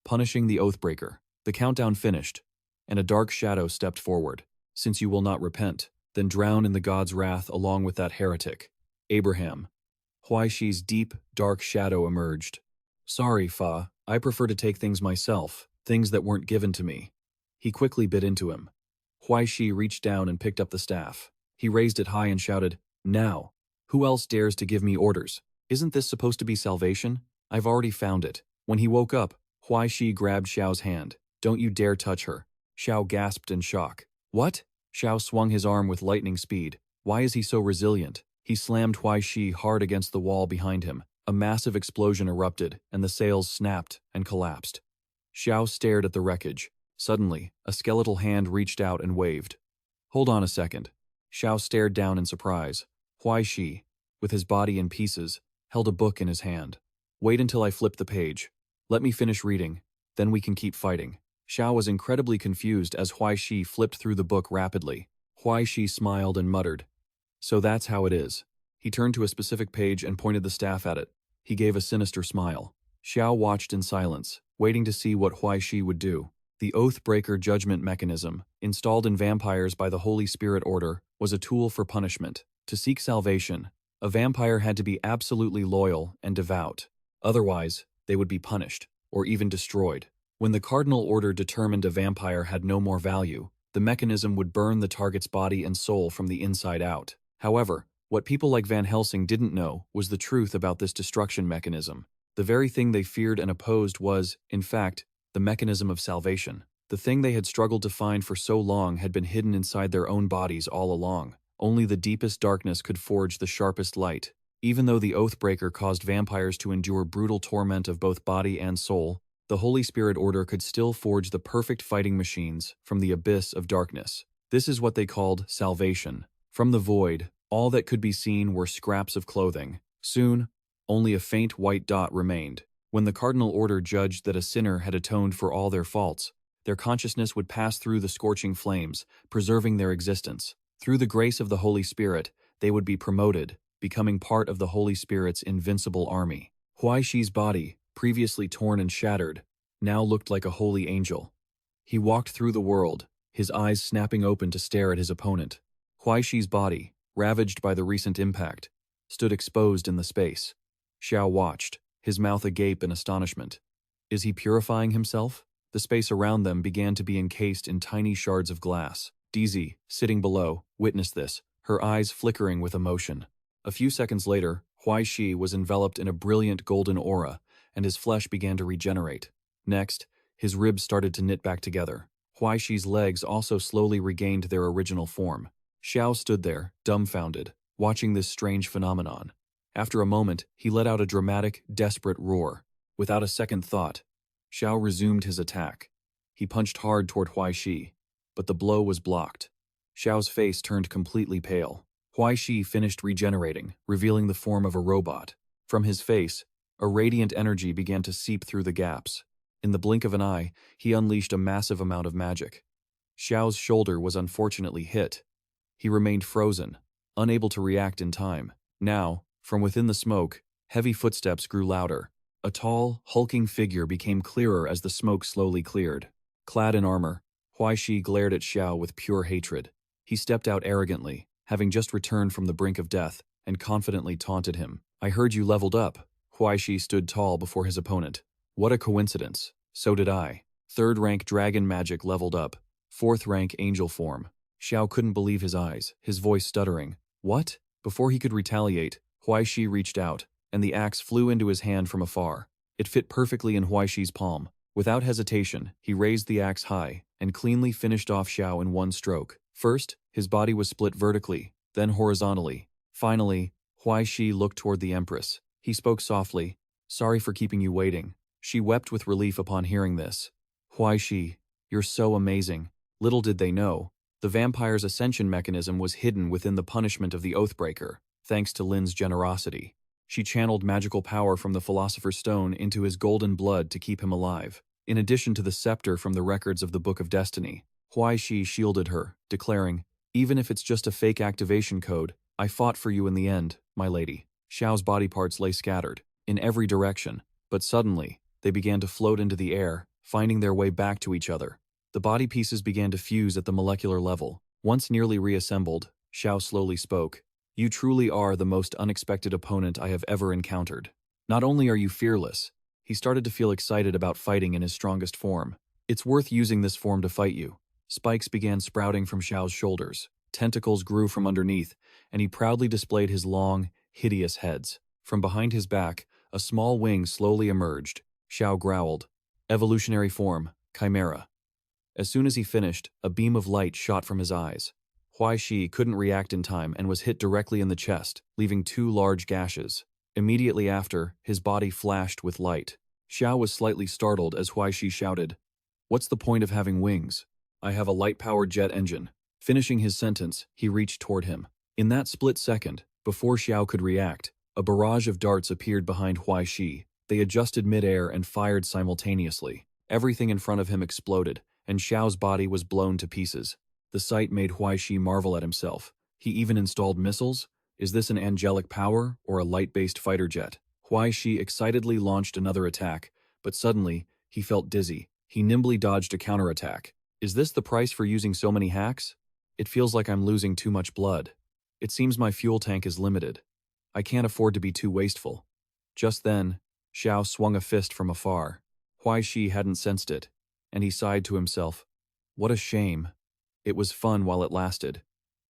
Punishing the Oathbreaker. The countdown finished, and a dark shadow stepped forward. Since you will not repent, then drown in the god's wrath along with that heretic. Abraham. Huai Shi's deep, dark shadow emerged. Sorry, Fa. I prefer to take things myself, things that weren't given to me. He quickly bit into him. Huai Shi reached down and picked up the staff. He raised it high and shouted, Now! Who else dares to give me orders? Isn't this supposed to be salvation? I've already found it. When he woke up, Huai Shi grabbed Xiao's hand. Don't you dare touch her. Xiao gasped in shock. What? Xiao swung his arm with lightning speed. Why is he so resilient? He slammed Huai Shi hard against the wall behind him. A massive explosion erupted, and the sails snapped and collapsed. Xiao stared at the wreckage. Suddenly, a skeletal hand reached out and waved. Hold on a second. Xiao stared down in surprise. Huai Shi, with his body in pieces, held a book in his hand. Wait until I flip the page. Let me finish reading, then we can keep fighting. Xiao was incredibly confused as Huai Shi flipped through the book rapidly. Huai Shi smiled and muttered. So that's how it is. He turned to a specific page and pointed the staff at it. He gave a sinister smile. Xiao watched in silence, waiting to see what Huai Shi would do. The Oathbreaker judgment mechanism, installed in vampires by the Holy Spirit Order, was a tool for punishment. To seek salvation, a vampire had to be absolutely loyal and devout. Otherwise, they would be punished, or even destroyed. When the Cardinal Order determined a vampire had no more value, the mechanism would burn the target's body and soul from the inside out. However, what people like Van Helsing didn't know was the truth about this destruction mechanism. The very thing they feared and opposed was, in fact, the mechanism of salvation. The thing they had struggled to find for so long had been hidden inside their own bodies all along. Only the deepest darkness could forge the sharpest light. Even though the Oathbreaker caused vampires to endure brutal torment of both body and soul, the Holy Spirit Order could still forge the perfect fighting machines from the abyss of darkness. This is what they called salvation. From the void, all that could be seen were scraps of clothing. Soon, only a faint white dot remained. When the Cardinal Order judged that a sinner had atoned for all their faults, their consciousness would pass through the scorching flames, preserving their existence. Through the grace of the Holy Spirit, they would be promoted, becoming part of the Holy Spirit's invincible army. Huai Shi's body, previously torn and shattered, now looked like a holy angel. He walked through the world, his eyes snapping open to stare at his opponent. Huai Shi's body, ravaged by the recent impact, stood exposed in the space. Xiao watched, his mouth agape in astonishment. Is he purifying himself? The space around them began to be encased in tiny shards of glass. Dizi, sitting below, witnessed this, her eyes flickering with emotion. A few seconds later, Huai Shi was enveloped in a brilliant golden aura, and his flesh began to regenerate. Next, his ribs started to knit back together. Huai Shi's legs also slowly regained their original form. Xiao stood there, dumbfounded, watching this strange phenomenon. After a moment, he let out a dramatic, desperate roar. Without a second thought, Xiao resumed his attack. He punched hard toward Huai Shi, but the blow was blocked. Xiao's face turned completely pale. Huai Shi finished regenerating, revealing the form of a robot. From his face, a radiant energy began to seep through the gaps. In the blink of an eye, he unleashed a massive amount of magic. Xiao's shoulder was unfortunately hit. He remained frozen, unable to react in time. Now, from within the smoke, heavy footsteps grew louder. A tall, hulking figure became clearer as the smoke slowly cleared. Clad in armor, Huai Shi glared at Xiao with pure hatred. He stepped out arrogantly, having just returned from the brink of death, and confidently taunted him. I heard you leveled up. Huai Shi stood tall before his opponent. What a coincidence. So did I. 3rd rank dragon magic leveled up. 4th rank angel form. Xiao couldn't believe his eyes, his voice stuttering. What? Before he could retaliate, Huai Shi reached out, and the axe flew into his hand from afar. It fit perfectly in Huai Shi's palm. Without hesitation, he raised the axe high, and cleanly finished off Xiao in one stroke. First, his body was split vertically, then horizontally. Finally, Huai Shi looked toward the Empress. He spoke softly. Sorry for keeping you waiting. She wept with relief upon hearing this. Huai Shi, you're so amazing. Little did they know, the vampire's ascension mechanism was hidden within the punishment of the Oathbreaker, thanks to Lin's generosity. She channeled magical power from the Philosopher's Stone into his golden blood to keep him alive. In addition to the scepter from the records of the Book of Destiny, Huai Shi shielded her, declaring, Even if it's just a fake activation code, I fought for you in the end, my lady. Xiao's body parts lay scattered, in every direction, but suddenly, they began to float into the air, finding their way back to each other. The body pieces began to fuse at the molecular level. Once nearly reassembled, Xiao slowly spoke. You truly are the most unexpected opponent I have ever encountered. Not only are you fearless, he started to feel excited about fighting in his strongest form. It's worth using this form to fight you. Spikes began sprouting from Xiao's shoulders. Tentacles grew from underneath, and he proudly displayed his long, hideous heads. From behind his back, a small wing slowly emerged. Xiao growled. Evolutionary form, Chimera. As soon as he finished, a beam of light shot from his eyes. Huai Shi couldn't react in time and was hit directly in the chest, leaving 2 large gashes. Immediately after, his body flashed with light. Xiao was slightly startled as Huai Shi shouted, "What's the point of having wings? I have a light-powered jet engine." Finishing his sentence, he reached toward him. In that split second, before Xiao could react, a barrage of darts appeared behind Huai Shi. They adjusted mid-air and fired simultaneously. Everything in front of him exploded, and Xiao's body was blown to pieces. The sight made Huai Shi marvel at himself. He even installed missiles? Is this an angelic power or a light-based fighter jet? Huai Shi excitedly launched another attack, but suddenly, he felt dizzy. He nimbly dodged a counterattack. Is this the price for using so many hacks? It feels like I'm losing too much blood. It seems my fuel tank is limited. I can't afford to be too wasteful. Just then, Xiao swung a fist from afar. Huai Shi hadn't sensed it, and he sighed to himself. What a shame. It was fun while it lasted.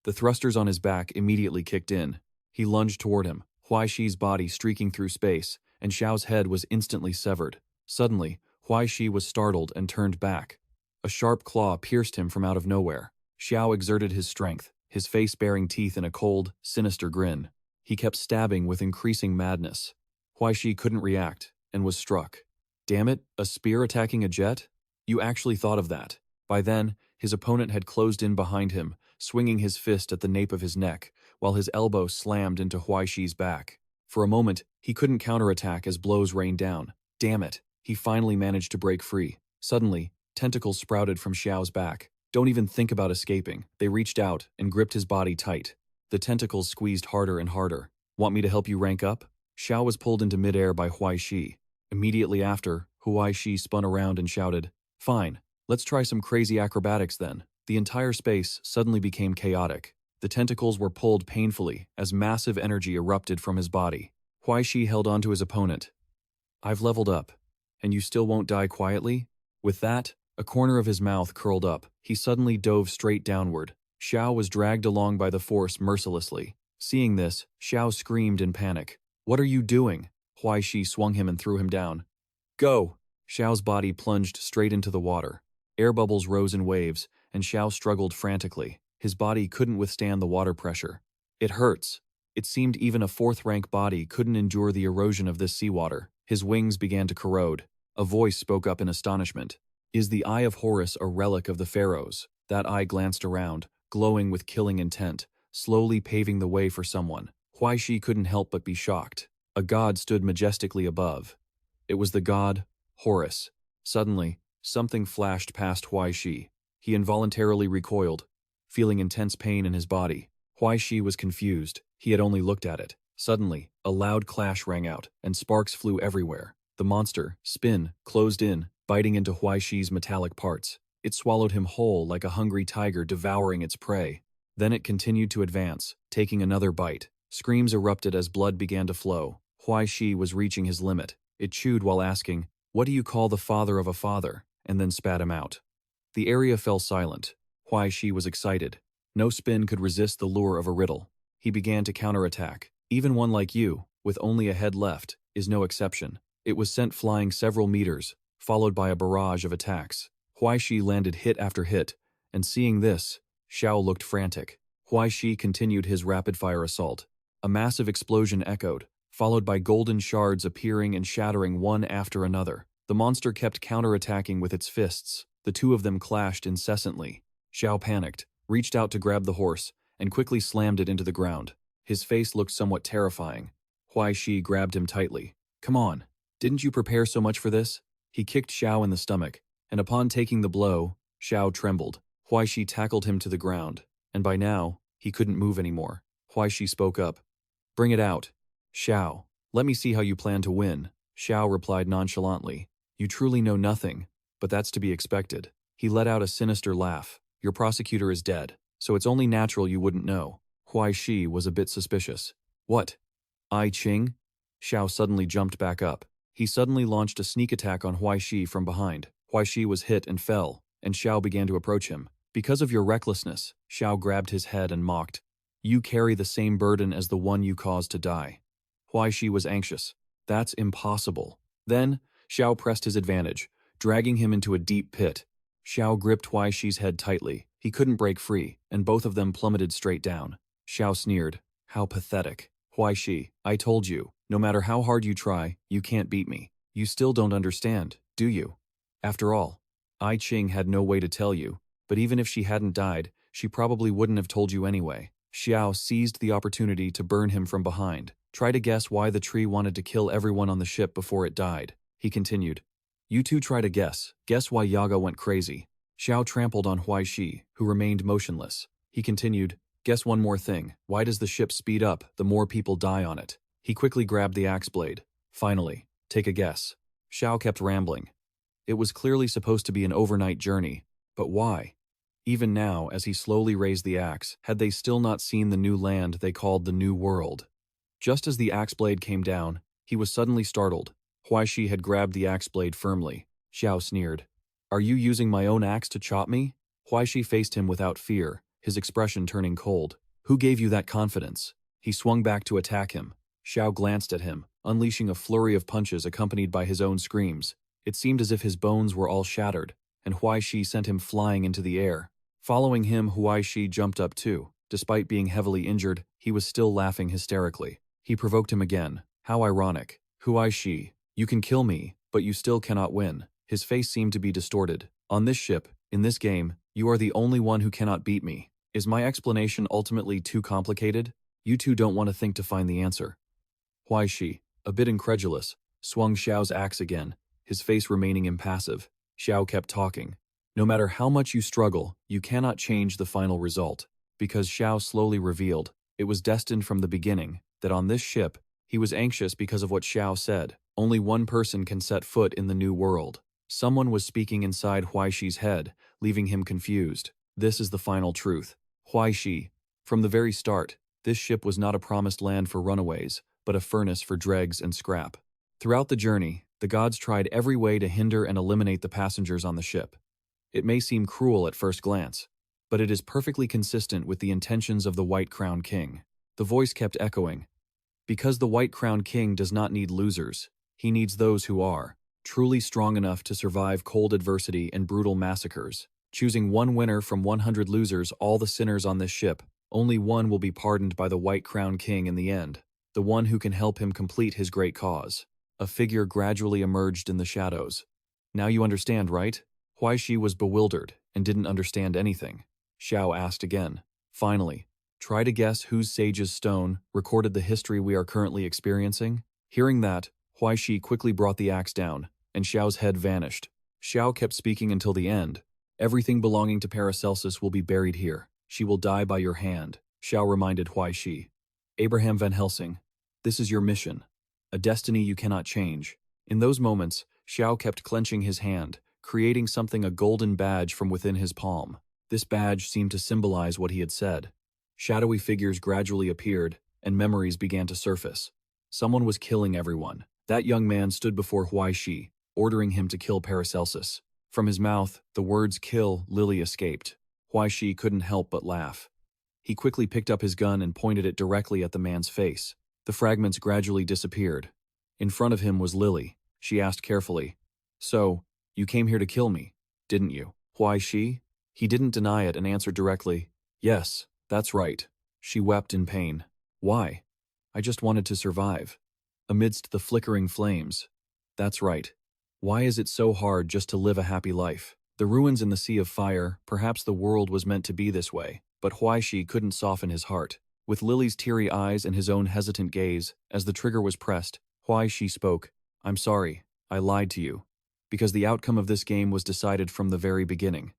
The thrusters on his back immediately kicked in. He lunged toward him, Huai Shi's body streaking through space, and Xiao's head was instantly severed. Suddenly, Huai Shi was startled and turned back. A sharp claw pierced him from out of nowhere. Xiao exerted his strength, his face baring teeth in a cold, sinister grin. He kept stabbing with increasing madness. Huai Shi couldn't react, and was struck. Damn it, a spear attacking a jet? You actually thought of that. By then, his opponent had closed in behind him, swinging his fist at the nape of his neck, while his elbow slammed into Huai Shi's back. For a moment, he couldn't counterattack as blows rained down. Damn it, he finally managed to break free. Suddenly, tentacles sprouted from Xiao's back. Don't even think about escaping. They reached out and gripped his body tight. The tentacles squeezed harder and harder. Want me to help you rank up? Xiao was pulled into midair by Huai Shi. Immediately after, Huai Shi spun around and shouted, Fine, let's try some crazy acrobatics then. The entire space suddenly became chaotic. The tentacles were pulled painfully as massive energy erupted from his body. Huai Shi held onto his opponent. I've leveled up, and you still won't die quietly? With that, a corner of his mouth curled up. He suddenly dove straight downward. Xiao was dragged along by the force mercilessly. Seeing this, Xiao screamed in panic. What are you doing? Huai Shi swung him and threw him down. Go! Xiao's body plunged straight into the water. Air bubbles rose in waves, and Xiao struggled frantically. His body couldn't withstand the water pressure. It hurts. It seemed even a fourth-rank body couldn't endure the erosion of this seawater. His wings began to corrode. A voice spoke up in astonishment. Is the Eye of Horus a relic of the pharaohs? That eye glanced around, glowing with killing intent, slowly paving the way for someone. Huai Shi couldn't help but be shocked. A god stood majestically above. It was the god, Horus. Suddenly, something flashed past Huai Shi. He involuntarily recoiled, feeling intense pain in his body. Huai Shi was confused. He had only looked at it. Suddenly, a loud clash rang out, and sparks flew everywhere. The monster, Spin, closed in, biting into Huai Shi's metallic parts. It swallowed him whole like a hungry tiger devouring its prey. Then it continued to advance, taking another bite. Screams erupted as blood began to flow. Huai Shi was reaching his limit. It chewed while asking, What do you call the father of a father? And then spat him out. The area fell silent. Huai Shi was excited. No Spin could resist the lure of a riddle. He began to counterattack. Even one like you, with only a head left, is no exception. It was sent flying several meters, followed by a barrage of attacks. Huai Shi landed hit after hit, and seeing this, Xiao looked frantic. Huai Shi continued his rapid-fire assault. A massive explosion echoed, followed by golden shards appearing and shattering one after another. The monster kept counterattacking with its fists. The two of them clashed incessantly. Xiao panicked, reached out to grab the horse, and quickly slammed it into the ground. His face looked somewhat terrifying. Huai Shi grabbed him tightly. Come on, didn't you prepare so much for this? He kicked Xiao in the stomach, and upon taking the blow, Xiao trembled. Huai Shi tackled him to the ground, and by now, he couldn't move anymore. Huai Shi spoke up. Bring it out. Xiao, let me see how you plan to win. Xiao replied nonchalantly. You truly know nothing, but that's to be expected. He let out a sinister laugh. Your prosecutor is dead, so it's only natural you wouldn't know. Huai Shi was a bit suspicious. What? I Ching? Xiao suddenly jumped back up. He suddenly launched a sneak attack on Huai Shi from behind. Huai Shi was hit and fell, and Xiao began to approach him. Because of your recklessness, Xiao grabbed his head and mocked. You carry the same burden as the one you caused to die. Huai Shi was anxious. That's impossible. Then, Xiao pressed his advantage, dragging him into a deep pit. Xiao gripped Huai Shi's head tightly. He couldn't break free, and both of them plummeted straight down. Xiao sneered. How pathetic. Huai Shi, I told you, no matter how hard you try, you can't beat me. You still don't understand, do you? After all, I Ching had no way to tell you, but even if she hadn't died, she probably wouldn't have told you anyway. Xiao seized the opportunity to burn him from behind. Try to guess why the tree wanted to kill everyone on the ship before it died. He continued. You two try to guess. Guess why Yaga went crazy. Xiao trampled on Huai Shi, who remained motionless. He continued. Guess one more thing. Why does the ship speed up the more people die on it? He quickly grabbed the axe blade. Finally, take a guess. Xiao kept rambling. It was clearly supposed to be an overnight journey, but why? Even now, as he slowly raised the axe, had they still not seen the new land they called the New World? Just as the axe blade came down, he was suddenly startled. Huai Shi had grabbed the axe blade firmly. Xiao sneered. Are you using my own axe to chop me? Huai Shi faced him without fear, his expression turning cold. Who gave you that confidence? He swung back to attack him. Xiao glanced at him, unleashing a flurry of punches accompanied by his own screams. It seemed as if his bones were all shattered, and Huai Shi sent him flying into the air. Following him, Huai Shi jumped up too. Despite being heavily injured, he was still laughing hysterically. He provoked him again. How ironic. Huai Shi, you can kill me, but you still cannot win. His face seemed to be distorted. On this ship, in this game, you are the only one who cannot beat me. Is my explanation ultimately too complicated? You two don't want to think to find the answer. Huai Shi, a bit incredulous, swung Xiao's axe again, his face remaining impassive. Xiao kept talking. No matter how much you struggle, you cannot change the final result. Because Xiao slowly revealed, it was destined from the beginning, that on this ship, he was anxious because of what Xiao said. Only one person can set foot in the new world. Someone was speaking inside Huai Shi's head, leaving him confused. This is the final truth. Huai Shi, from the very start, this ship was not a promised land for runaways, but a furnace for dregs and scrap. Throughout the journey, the gods tried every way to hinder and eliminate the passengers on the ship. It may seem cruel at first glance, but it is perfectly consistent with the intentions of the White Crown King. The voice kept echoing. Because the White Crown King does not need losers, he needs those who are truly strong enough to survive cold adversity and brutal massacres. Choosing one winner from 100 losers, all the sinners on this ship, only one will be pardoned by the White Crown King in the end, the one who can help him complete his great cause. A figure gradually emerged in the shadows. Now you understand, right? Huai Shi was bewildered and didn't understand anything. Xiao asked again. Finally, try to guess whose sage's stone recorded the history we are currently experiencing? Hearing that, Huai Shi quickly brought the axe down, and Xiao's head vanished. Xiao kept speaking until the end. Everything belonging to Paracelsus will be buried here. She will die by your hand, Xiao reminded Huai Shi. Abraham Van Helsing, this is your mission. A destiny you cannot change. In those moments, Xiao kept clenching his hand, creating something a golden badge from within his palm. This badge seemed to symbolize what he had said. Shadowy figures gradually appeared, and memories began to surface. Someone was killing everyone. That young man stood before Huai Shi, ordering him to kill Paracelsus. From his mouth, the words "kill" Lily escaped. Huai Shi couldn't help but laugh. He quickly picked up his gun and pointed it directly at the man's face. The fragments gradually disappeared. In front of him was Lily. She asked carefully, So, you came here to kill me, didn't you? Huai Shi? He didn't deny it and answered directly, Yes, that's right. She wept in pain. Why? I just wanted to survive. Amidst the flickering flames. That's right. Why is it so hard just to live a happy life? The ruins in the sea of fire, perhaps the world was meant to be this way, but Huai Shi couldn't soften his heart. With Lily's teary eyes and his own hesitant gaze, as the trigger was pressed, Huai Shi spoke, I'm sorry, I lied to you. Because the outcome of this game was decided from the very beginning.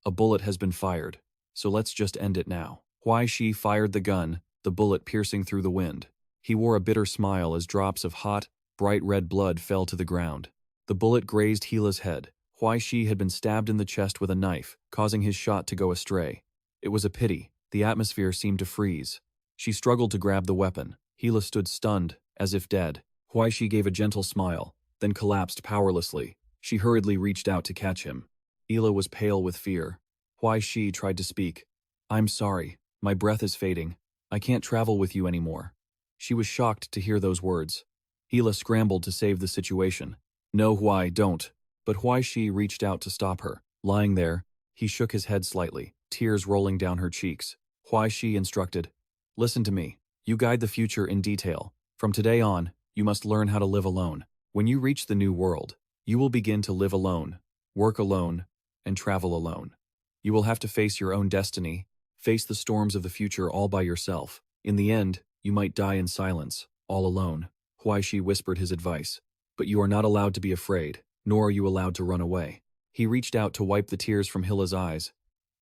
A bullet has been fired. so let's just end it now. Huai Shi fired the gun, the bullet piercing through the wind. He wore a bitter smile as drops of hot, bright red blood fell to the ground. The bullet grazed Gila's head. Huai Shi had been stabbed in the chest with a knife, causing his shot to go astray. It was a pity. The atmosphere seemed to freeze. She struggled to grab the weapon. Gila stood stunned, as if dead. Huai Shi gave a gentle smile, then collapsed powerlessly. She hurriedly reached out to catch him. Gila was pale with fear. Huai Shi tried to speak. "I'm sorry. My breath is fading. I can't travel with you anymore." She was shocked to hear those words. Gila scrambled to save the situation. "No, Huai, don't." But Huai Shi reached out to stop her. Lying there, he shook his head slightly, tears rolling down her cheeks. Huai Shi instructed, "Listen to me. You guide the future in detail. From today on, you must learn how to live alone. When you reach the new world, you will begin to live alone, work alone, and travel alone. You will have to face your own destiny, face the storms of the future all by yourself. In the end, you might die in silence, all alone." Huai Shi whispered his advice. "But you are not allowed to be afraid, nor are you allowed to run away." He reached out to wipe the tears from Gila's eyes.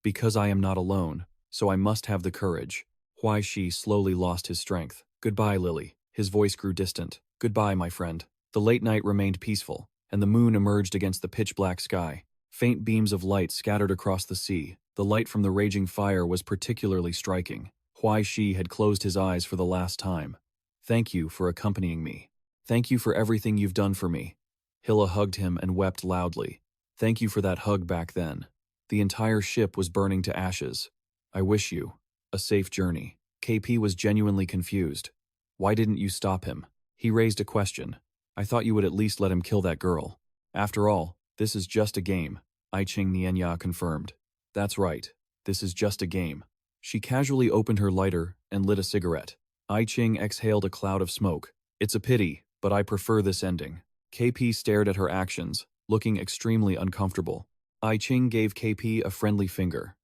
"Because I am not alone, so I must have the courage." Huai Shi slowly lost his strength. "Goodbye, Lily." His voice grew distant. "Goodbye, my friend." The late night remained peaceful, and the moon emerged against the pitch-black sky. Faint beams of light scattered across the sea. The light from the raging fire was particularly striking. Huai Shi had closed his eyes for the last time. "Thank you for accompanying me. Thank you for everything you've done for me." Hilla hugged him and wept loudly. "Thank you for that hug back then. The entire ship was burning to ashes. I wish you a safe journey." KP was genuinely confused. "Why didn't you stop him?" He raised a question. "I thought you would at least let him kill that girl. After all, this is just a game," I Ching Nienya confirmed. "That's right. This is just a game." She casually opened her lighter and lit a cigarette. I Ching exhaled a cloud of smoke. "It's a pity, but I prefer this ending." KP stared at her actions, looking extremely uncomfortable. I Ching gave KP a friendly finger.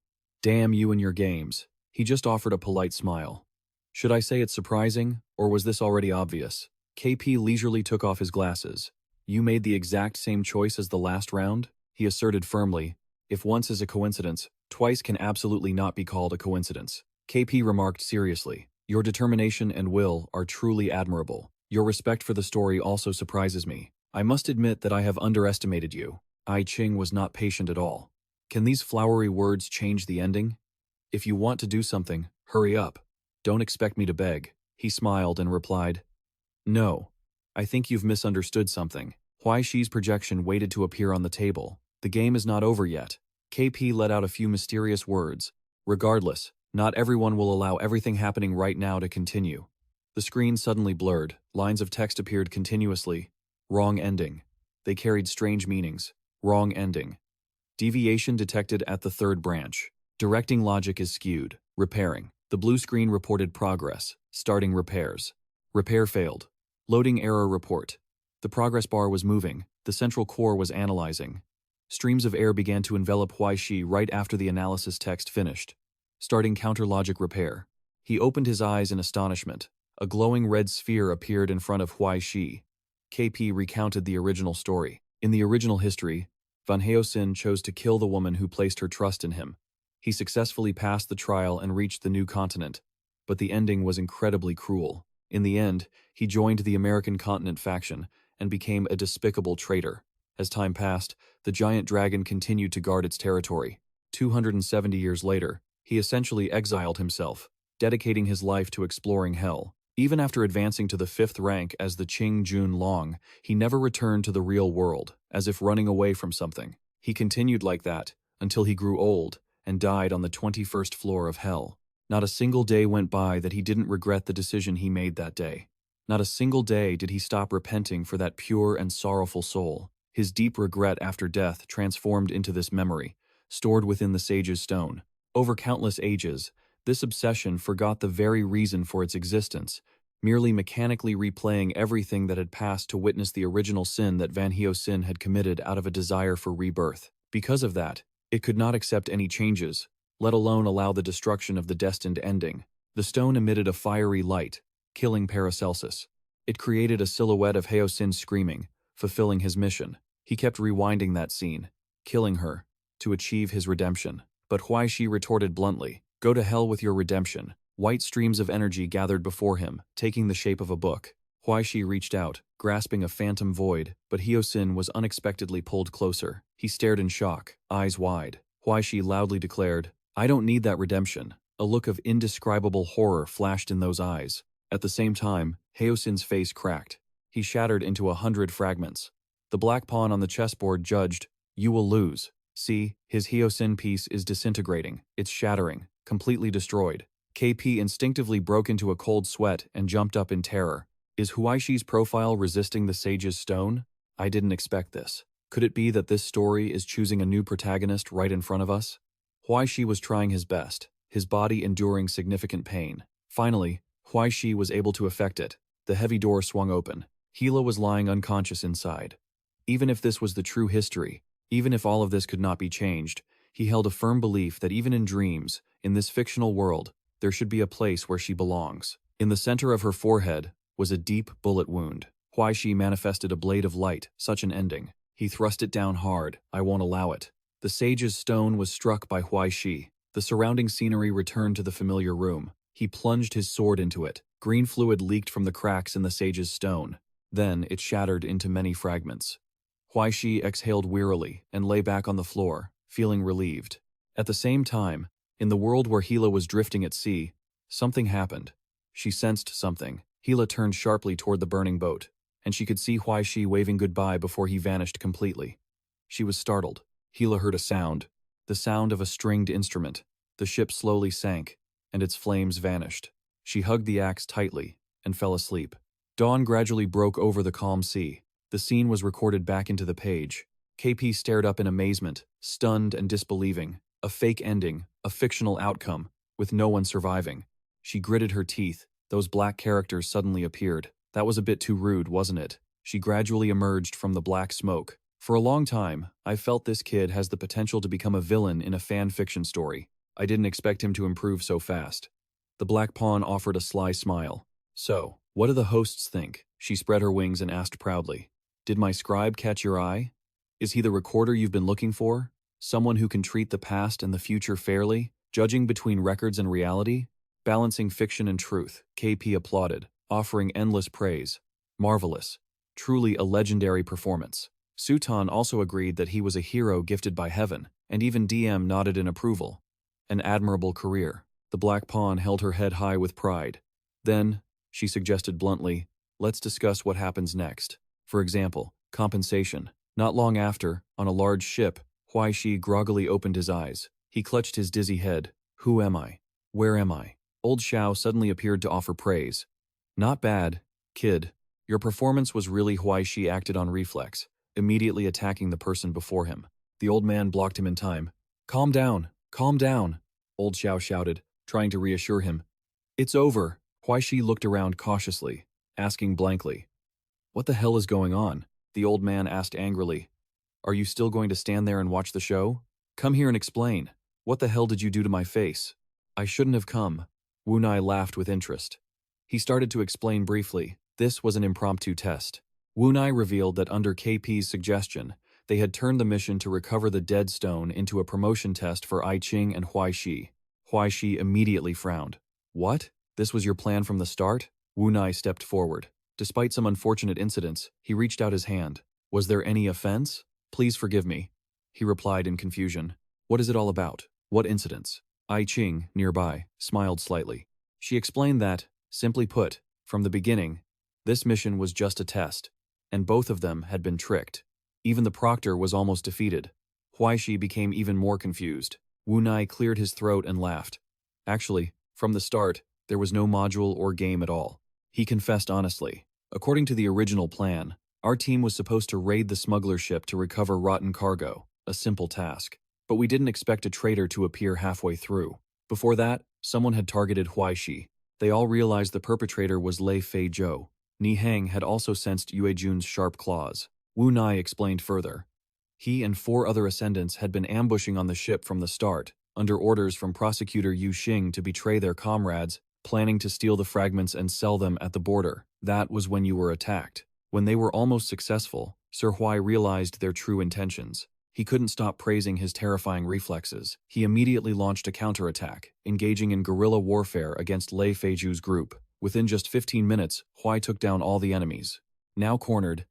"Damn you and your games." He just offered a polite smile. "Should I say it's surprising, or was this already obvious?" KP leisurely took off his glasses. "You made the exact same choice as the last round?" He asserted firmly. "If once is a coincidence, twice can absolutely not be called a coincidence." KP remarked seriously. "Your determination and will are truly admirable. Your respect for the story also surprises me. I must admit that I have underestimated you." I Ching was not patient at all. "Can these flowery words change the ending? If you want to do something, hurry up. Don't expect me to beg." He smiled and replied, "No. I think you've misunderstood something." Huai Shi's projection waited to appear on the table. "The game is not over yet." KP let out a few mysterious words. "Regardless, not everyone will allow everything happening right now to continue." The screen suddenly blurred. Lines of text appeared continuously. "Wrong ending." They carried strange meanings. "Wrong ending. Deviation detected at the third branch. Directing logic is skewed. Repairing." The blue screen reported progress. Starting repairs. Repair failed. Loading error report. The progress bar was moving. The central core was analyzing. Streams of air began to envelop Huai Shi right after the analysis text finished. Starting counter-logic repair. He opened his eyes in astonishment. A glowing red sphere appeared in front of Huai Shi. KP recounted the original story. In the original history, Van Heosin chose to kill the woman who placed her trust in him. He successfully passed the trial and reached the new continent, but the ending was incredibly cruel. In the end, he joined the American continent faction and became a despicable traitor. As time passed, the giant dragon continued to guard its territory. 270 years later, he essentially exiled himself, dedicating his life to exploring hell. Even after advancing to the 5th rank as the Qing Jun Long, he never returned to the real world, as if running away from something. He continued like that until he grew old and died on the 21st floor of hell. Not a single day went by that he didn't regret the decision he made that day. Not a single day did he stop repenting for that pure and sorrowful soul. His deep regret after death transformed into this memory, stored within the sage's stone. Over countless ages, this obsession forgot the very reason for its existence, merely mechanically replaying everything that had passed to witness the original sin that Van Heosin had committed out of a desire for rebirth. Because of that, it could not accept any changes, let alone allow the destruction of the destined ending. The stone emitted a fiery light, killing Paracelsus. It created a silhouette of Heosin screaming, fulfilling his mission. He kept rewinding that scene, killing her, to achieve his redemption. But Huai Shi retorted bluntly, "Go to hell with your redemption." White streams of energy gathered before him, taking the shape of a book. Huai Shi reached out, grasping a phantom void, but Hyosin was unexpectedly pulled closer. He stared in shock, eyes wide. Huai Shi loudly declared, "I don't need that redemption." A look of indescribable horror flashed in those eyes. At the same time, Hyosin's face cracked. He shattered into 100 fragments. The black pawn on the chessboard judged, "You will lose." See, his Hyosin piece is disintegrating. It's shattering, completely destroyed. KP instinctively broke into a cold sweat and jumped up in terror. Is Huai Shi's profile resisting the sage's stone? I didn't expect this. Could it be that this story is choosing a new protagonist right in front of us? Huai Shi was trying his best, his body enduring significant pain. Finally, Huai Shi was able to effect it. The heavy door swung open. Hila was lying unconscious inside. Even if this was the true history, even if all of this could not be changed, he held a firm belief that even in dreams, in this fictional world, there should be a place where she belongs. In the center of her forehead was a deep bullet wound. Huai Shi manifested a blade of light, such an ending. He thrust it down hard. "I won't allow it." The sage's stone was struck by Huai Shi. The surrounding scenery returned to the familiar room. He plunged his sword into it. Green fluid leaked from the cracks in the sage's stone. Then it shattered into many fragments. Huai Shi exhaled wearily and lay back on the floor, feeling relieved. At the same time, in the world where Hila was drifting at sea, something happened. She sensed something. Hila turned sharply toward the burning boat, and she could see Huai Shi waving goodbye before he vanished completely. She was startled. Hila heard a sound, the sound of a stringed instrument. The ship slowly sank, and its flames vanished. She hugged the axe tightly and fell asleep. Dawn gradually broke over the calm sea. The scene was recorded back into the page. KP stared up in amazement, stunned and disbelieving. A fake ending, a fictional outcome, with no one surviving. She gritted her teeth. Those black characters suddenly appeared. That was a bit too rude, wasn't it? She gradually emerged from the black smoke. For a long time, I felt this kid has the potential to become a villain in a fan fiction story. I didn't expect him to improve so fast. The black pawn offered a sly smile. "So, what do the hosts think?" She spread her wings and asked proudly. "Did my scribe catch your eye? Is he the recorder you've been looking for? Someone who can treat the past and the future fairly, judging between records and reality? Balancing fiction and truth." KP applauded, offering endless praise. "Marvelous. Truly a legendary performance." Sutan also agreed that he was a hero gifted by heaven, and even DM nodded in approval. "An admirable career." The black pawn held her head high with pride. "Then," she suggested bluntly, "let's discuss what happens next. For example, compensation." Not long after, on a large ship, Huai Shi groggily opened his eyes. He clutched his dizzy head. "Who am I? Where am I?" Old Xiao suddenly appeared to offer praise. "Not bad, kid. Your performance was really." Huai Shi acted on reflex, immediately attacking the person before him. The old man blocked him in time. "Calm down, calm down," Old Xiao shouted, trying to reassure him. "It's over." Huai Shi looked around cautiously, asking blankly, "What the hell is going on?" The old man asked angrily, "Are you still going to stand there and watch the show? Come here and explain. What the hell did you do to my face?" "I shouldn't have come." Wu Nai laughed with interest. He started to explain briefly. This was an impromptu test. Wu Nai revealed that under KP's suggestion, they had turned the mission to recover the dead stone into a promotion test for I Ching and Huai Shi. Huai Shi immediately frowned. "What? This was your plan from the start?" Wu Nai stepped forward. Despite some unfortunate incidents, he reached out his hand. "Was there any offense? Please forgive me," he replied in confusion. "What is it all about? What incidents?" I Ching, nearby, smiled slightly. She explained that, simply put, from the beginning, this mission was just a test, and both of them had been tricked. Even the proctor was almost defeated. Huai Shi became even more confused. Wu Nai cleared his throat and laughed. "Actually, from the start, there was no module or game at all." He confessed honestly. "According to the original plan, our team was supposed to raid the smuggler ship to recover rotten cargo, a simple task. But we didn't expect a traitor to appear halfway through. Before that, someone had targeted Huai Shi. They all realized the perpetrator was Lei Fei Zhou. Ni Heng had also sensed Yue Jun's sharp claws. Wu Nai explained further. He and 4 other ascendants had been ambushing on the ship from the start, under orders from Prosecutor Yu Xing to betray their comrades, planning to steal the fragments and sell them at the border. That was when you were attacked. When they were almost successful, Sir Huai realized their true intentions. He couldn't stop praising his terrifying reflexes. He immediately launched a counterattack, engaging in guerrilla warfare against Lei Feiju's group. Within just 15 minutes, Huai took down all the enemies. Now cornered,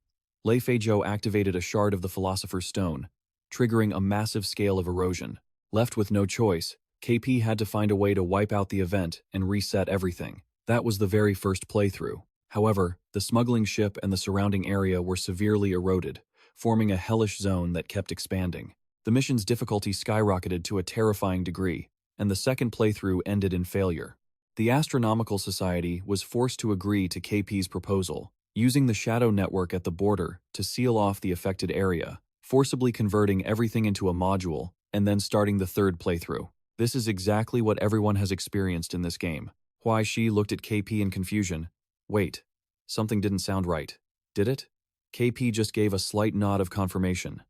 Lei Feijiu activated a shard of the Philosopher's Stone, triggering a massive scale of erosion. Left with no choice, KP had to find a way to wipe out the event and reset everything. That was the very first playthrough. However, the smuggling ship and the surrounding area were severely eroded, forming a hellish zone that kept expanding. The mission's difficulty skyrocketed to a terrifying degree, and the second playthrough ended in failure. The Astronomical Society was forced to agree to KP's proposal, using the shadow network at the border to seal off the affected area, forcibly converting everything into a module, and then starting the third playthrough. This is exactly what everyone has experienced in this game. Huai Shi looked at KP in confusion. Wait, something didn't sound right. Did it? KP just gave a slight nod of confirmation.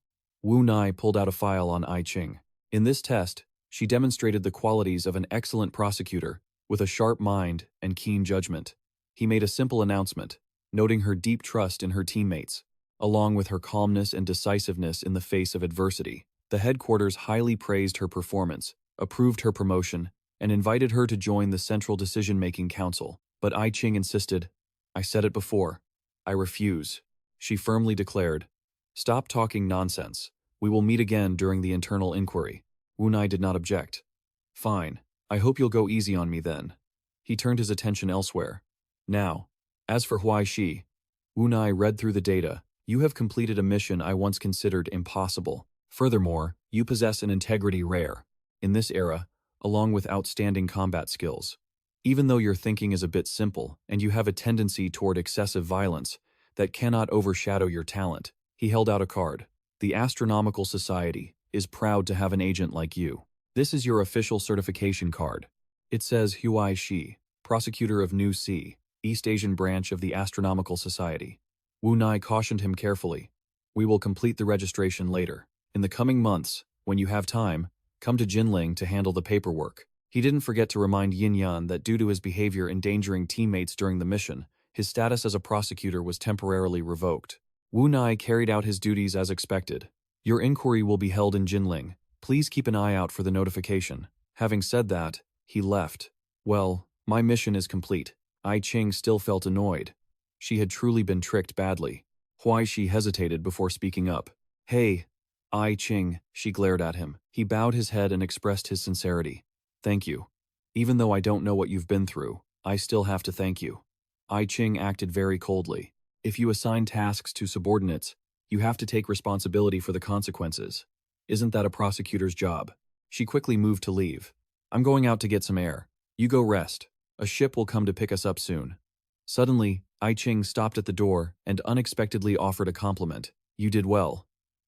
Wu Nai pulled out a file on I Ching. In this test, she demonstrated the qualities of an excellent prosecutor, with a sharp mind and keen judgment. He made a simple announcement, noting her deep trust in her teammates, along with her calmness and decisiveness in the face of adversity. The headquarters highly praised her performance, approved her promotion, and invited her to join the Central Decision-Making Council. But I Ching insisted. I said it before. I refuse. She firmly declared. Stop talking nonsense. We will meet again during the internal inquiry. Wu Nai did not object. Fine. I hope you'll go easy on me then. He turned his attention elsewhere. Now, as for Huai Shi, Wu Nai read through the data. You have completed a mission I once considered impossible. Furthermore, you possess an integrity rare in this era, along with outstanding combat skills. Even though your thinking is a bit simple and you have a tendency toward excessive violence, that cannot overshadow your talent. He held out a card. The Astronomical Society is proud to have an agent like you. This is your official certification card. It says Huai Shi, Prosecutor of New Sea, East Asian branch of the Astronomical Society. Wu Nai cautioned him carefully. We will complete the registration later. In the coming months, when you have time, come to Jinling to handle the paperwork. He didn't forget to remind Yin Yan that due to his behavior endangering teammates during the mission, his status as a prosecutor was temporarily revoked. Wu Nai carried out his duties as expected. Your inquiry will be held in Jinling. Please keep an eye out for the notification. Having said that, he left. Well, my mission is complete. I Ching still felt annoyed. She had truly been tricked badly. Huai Shi hesitated before speaking up. Hey, I Ching, she glared at him. He bowed his head and expressed his sincerity. Thank you. Even though I don't know what you've been through, I still have to thank you. I Ching acted very coldly. If you assign tasks to subordinates, you have to take responsibility for the consequences. Isn't that a prosecutor's job? She quickly moved to leave. I'm going out to get some air. You go rest. A ship will come to pick us up soon. Suddenly, I Ching stopped at the door and unexpectedly offered a compliment. You did well.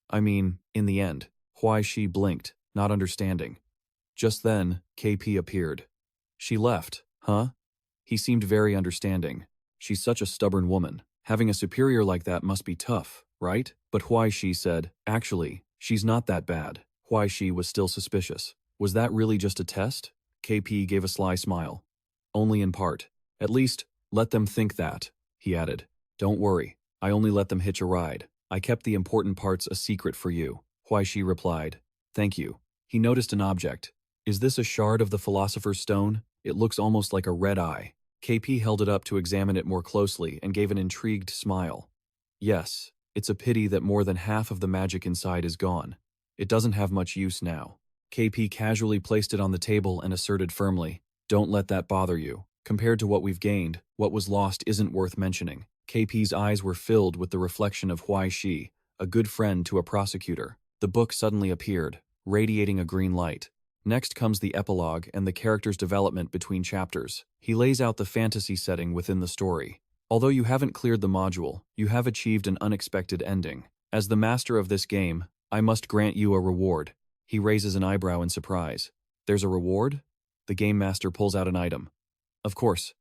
I mean, in the end. Huai Shi blinked, not understanding. Just then, KP appeared. She left, huh? He seemed very understanding. She's such a stubborn woman. Having a superior like that must be tough, right? But Huai Shi said, actually, she's not that bad. Huai Shi was still suspicious. Was that really just a test? KP gave a sly smile. Only in part. At least, let them think that, he added. Don't worry, I only let them hitch a ride. I kept the important parts a secret for you. Huai Shi replied. Thank you. He noticed an object. Is this a shard of the Philosopher's Stone? It looks almost like a red eye. KP held it up to examine it more closely and gave an intrigued smile. Yes, it's a pity that more than half of the magic inside is gone. It doesn't have much use now. KP casually placed it on the table and asserted firmly, don't let that bother you. Compared to what we've gained, what was lost isn't worth mentioning. KP's eyes were filled with the reflection of Huai Shi, a good friend to a prosecutor. The book suddenly appeared, radiating a green light. Next comes the epilogue and the character's development between chapters. He lays out the fantasy setting within the story. Although you haven't cleared the module, you have achieved an unexpected ending. As the master of this game, I must grant you a reward. He raises an eyebrow in surprise. There's a reward? The game master pulls out an item. Of course.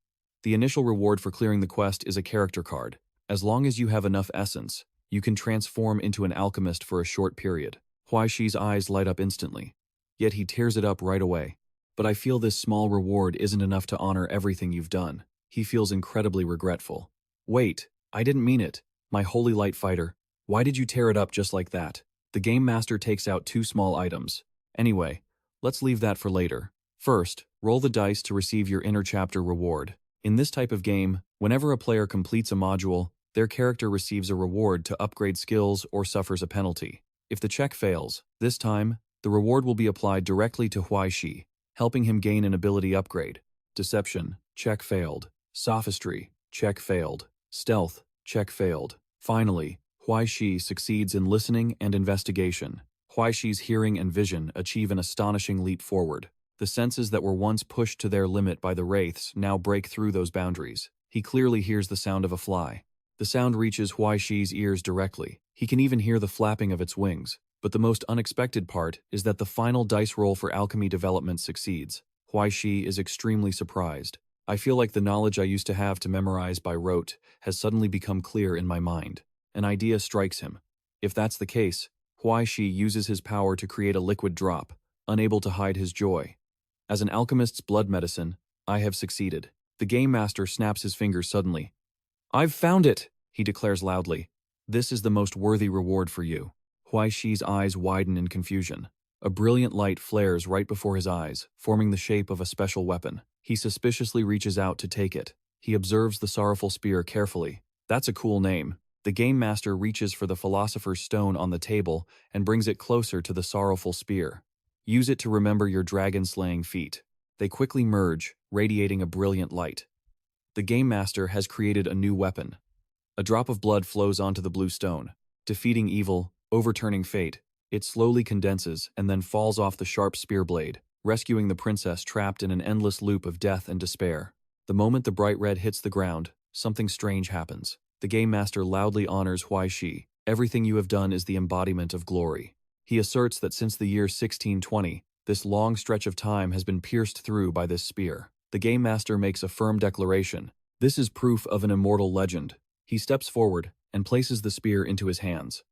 The initial reward for clearing the quest is a character card. As long as you have enough essence, you can transform into an alchemist for a short period. Huai Shi's eyes light up instantly. Yet he tears it up right away. But I feel this small reward isn't enough to honor everything you've done. He feels incredibly regretful. Wait, I didn't mean it. My holy light fighter, why did you tear it up just like that? The game master takes out 2 small items. Anyway, let's leave that for later. First, roll the dice to receive your inner chapter reward. In this type of game, whenever a player completes a module, their character receives a reward to upgrade skills or suffers a penalty. If the check fails, this time, the reward will be applied directly to Huai Shi, helping him gain an ability upgrade. Deception, check failed. Sophistry, check failed. Stealth, check failed. Finally, Huai Shi succeeds in listening and investigation. Huai Shi's hearing and vision achieve an astonishing leap forward. The senses that were once pushed to their limit by the wraiths now break through those boundaries. He clearly hears the sound of a fly. The sound reaches Huai Shi's ears directly. He can even hear the flapping of its wings. But the most unexpected part is that the final dice roll for alchemy development succeeds. Huai Shi is extremely surprised. I feel like the knowledge I used to have to memorize by rote has suddenly become clear in my mind. An idea strikes him. If that's the case, Huai Shi uses his power to create a liquid drop, unable to hide his joy. As an alchemist's blood medicine, I have succeeded. The game master snaps his fingers suddenly. "I've found it!" he declares loudly. "This is the most worthy reward for you." Huai Shi's eyes widen in confusion. A brilliant light flares right before his eyes, forming the shape of a special weapon. He suspiciously reaches out to take it. He observes the sorrowful spear carefully. That's a cool name. The game master reaches for the philosopher's stone on the table and brings it closer to the sorrowful spear. Use it to remember your dragon-slaying feat. They quickly merge, radiating a brilliant light. The game master has created a new weapon. A drop of blood flows onto the blue stone. Defeating evil, overturning fate, it slowly condenses and then falls off the sharp spear blade, rescuing the princess trapped in an endless loop of death and despair. The moment the bright red hits the ground, something strange happens. The game master loudly honors Huai Shi. "Everything you have done is the embodiment of glory." He asserts that since the year 1620, this long stretch of time has been pierced through by this spear. The game master makes a firm declaration. This is proof of an immortal legend. He steps forward and places the spear into his hands.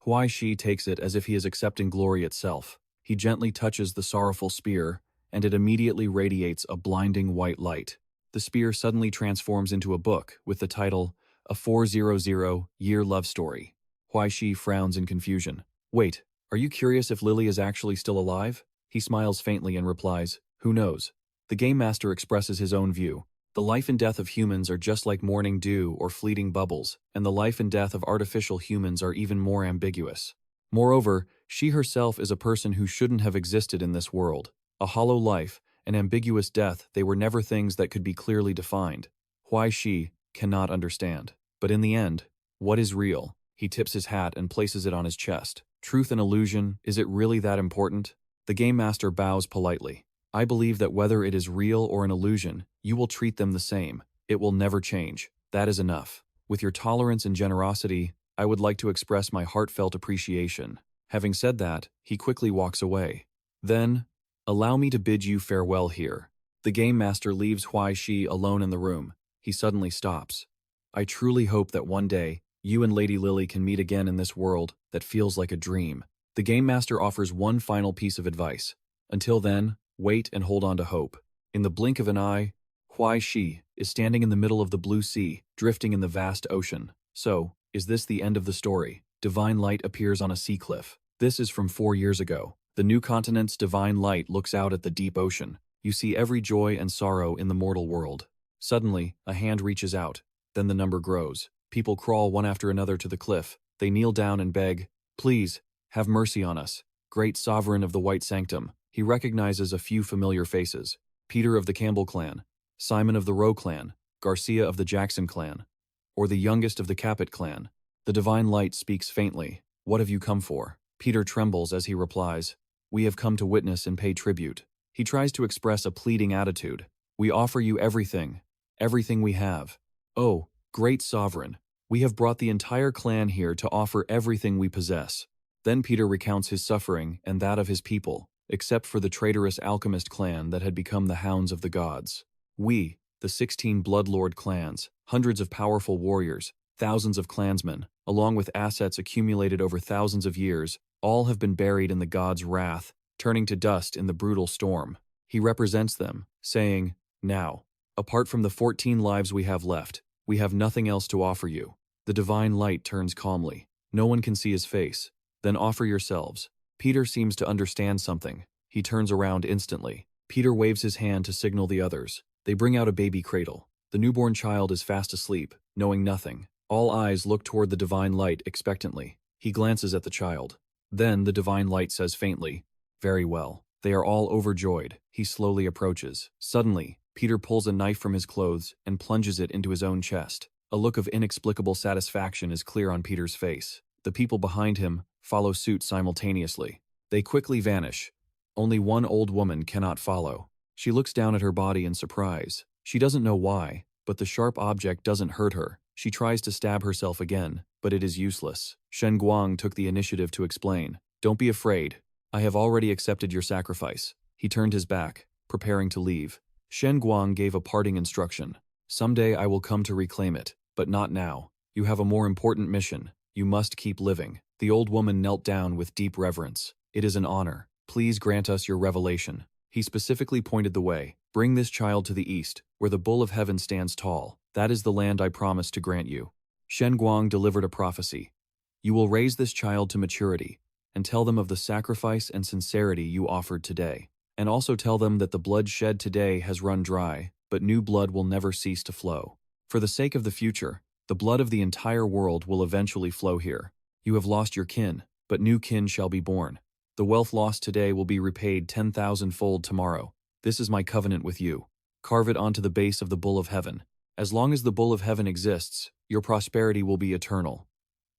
Huai Shi takes it as if he is accepting glory itself. He gently touches the sorrowful spear, and it immediately radiates a blinding white light. The spear suddenly transforms into a book with the title, A 400-Year Love Story. Huai Shi frowns in confusion. "Wait, are you curious if Lily is actually still alive?" He smiles faintly and replies, "Who knows?" The game master expresses his own view. The life and death of humans are just like morning dew or fleeting bubbles, and the life and death of artificial humans are even more ambiguous. Moreover, she herself is a person who shouldn't have existed in this world. A hollow life, an ambiguous death, they were never things that could be clearly defined. Huai Shi cannot understand. But in the end, what is real? He tips his hat and places it on his chest. Truth and illusion, is it really that important? The game master bows politely. "I believe that whether it is real or an illusion, you will treat them the same. It will never change. That is enough. With your tolerance and generosity, I would like to express my heartfelt appreciation." Having said that, he quickly walks away. "Then, allow me to bid you farewell here." The game master leaves Huai Shi alone in the room. He suddenly stops. "I truly hope that one day, you and Lady Lily can meet again in this world that feels like a dream." The game master offers one final piece of advice. Until then, wait and hold on to hope. In the blink of an eye, Huai Shi is standing in the middle of the blue sea, drifting in the vast ocean. So, is this the end of the story? Divine light appears on a sea cliff. This is from 4 years ago. The new continent's divine light looks out at the deep ocean. You see every joy and sorrow in the mortal world. Suddenly, a hand reaches out. Then the number grows. People crawl one after another to the cliff. They kneel down and beg, "Please, have mercy on us. Great sovereign of the White Sanctum." He recognizes a few familiar faces. Peter of the Campbell clan, Simon of the Rowe clan, Garcia of the Jackson clan, or the youngest of the Capet clan. The divine light speaks faintly. "What have you come for?" Peter trembles as he replies, "We have come to witness and pay tribute." He tries to express a pleading attitude. "We offer you everything we have. Oh, great sovereign, we have brought the entire clan here to offer everything we possess." Then Peter recounts his suffering and that of his people, except for the traitorous alchemist clan that had become the hounds of the gods. "We, the 16 bloodlord clans, hundreds of powerful warriors, thousands of clansmen, along with assets accumulated over thousands of years, all have been buried in the gods' wrath, turning to dust in the brutal storm." He represents them, saying, "Now, apart from the 14 lives we have left, we have nothing else to offer you." The divine light turns calmly. No one can see his face, Then offer yourselves. Peter seems to understand something. He turns around instantly. Peter waves his hand to signal the others. They bring out a baby cradle. The newborn child is fast asleep, knowing nothing. All eyes look toward the divine light expectantly. He glances at the child. Then the divine light says faintly, "Very well." They are all overjoyed. He slowly approaches. Suddenly, Peter pulls a knife from his clothes and plunges it into his own chest. A look of inexplicable satisfaction is clear on Peter's face. The people behind him follow suit simultaneously. They quickly vanish. Only one old woman cannot follow. She looks down at her body in surprise. She doesn't know why, but the sharp object doesn't hurt her. She tries to stab herself again, but it is useless. Shen Guang took the initiative to explain. "Don't be afraid. I have already accepted your sacrifice." He turned his back, preparing to leave. Shen Guang gave a parting instruction. "Someday I will come to reclaim it, but not now. You have a more important mission. You must keep living." The old woman knelt down with deep reverence. "It is an honor. Please grant us your revelation." He specifically pointed the way. "Bring this child to the east, where the bull of heaven stands tall. That is the land I promise to grant you." Shen Guang delivered a prophecy. "You will raise this child to maturity, and tell them of the sacrifice and sincerity you offered today. And also tell them that the blood shed today has run dry, but new blood will never cease to flow. For the sake of the future, the blood of the entire world will eventually flow here. You have lost your kin, but new kin shall be born. The wealth lost today will be repaid 10,000-fold tomorrow. This is my covenant with you. Carve it onto the base of the bull of heaven. As long as the bull of heaven exists, your prosperity will be eternal."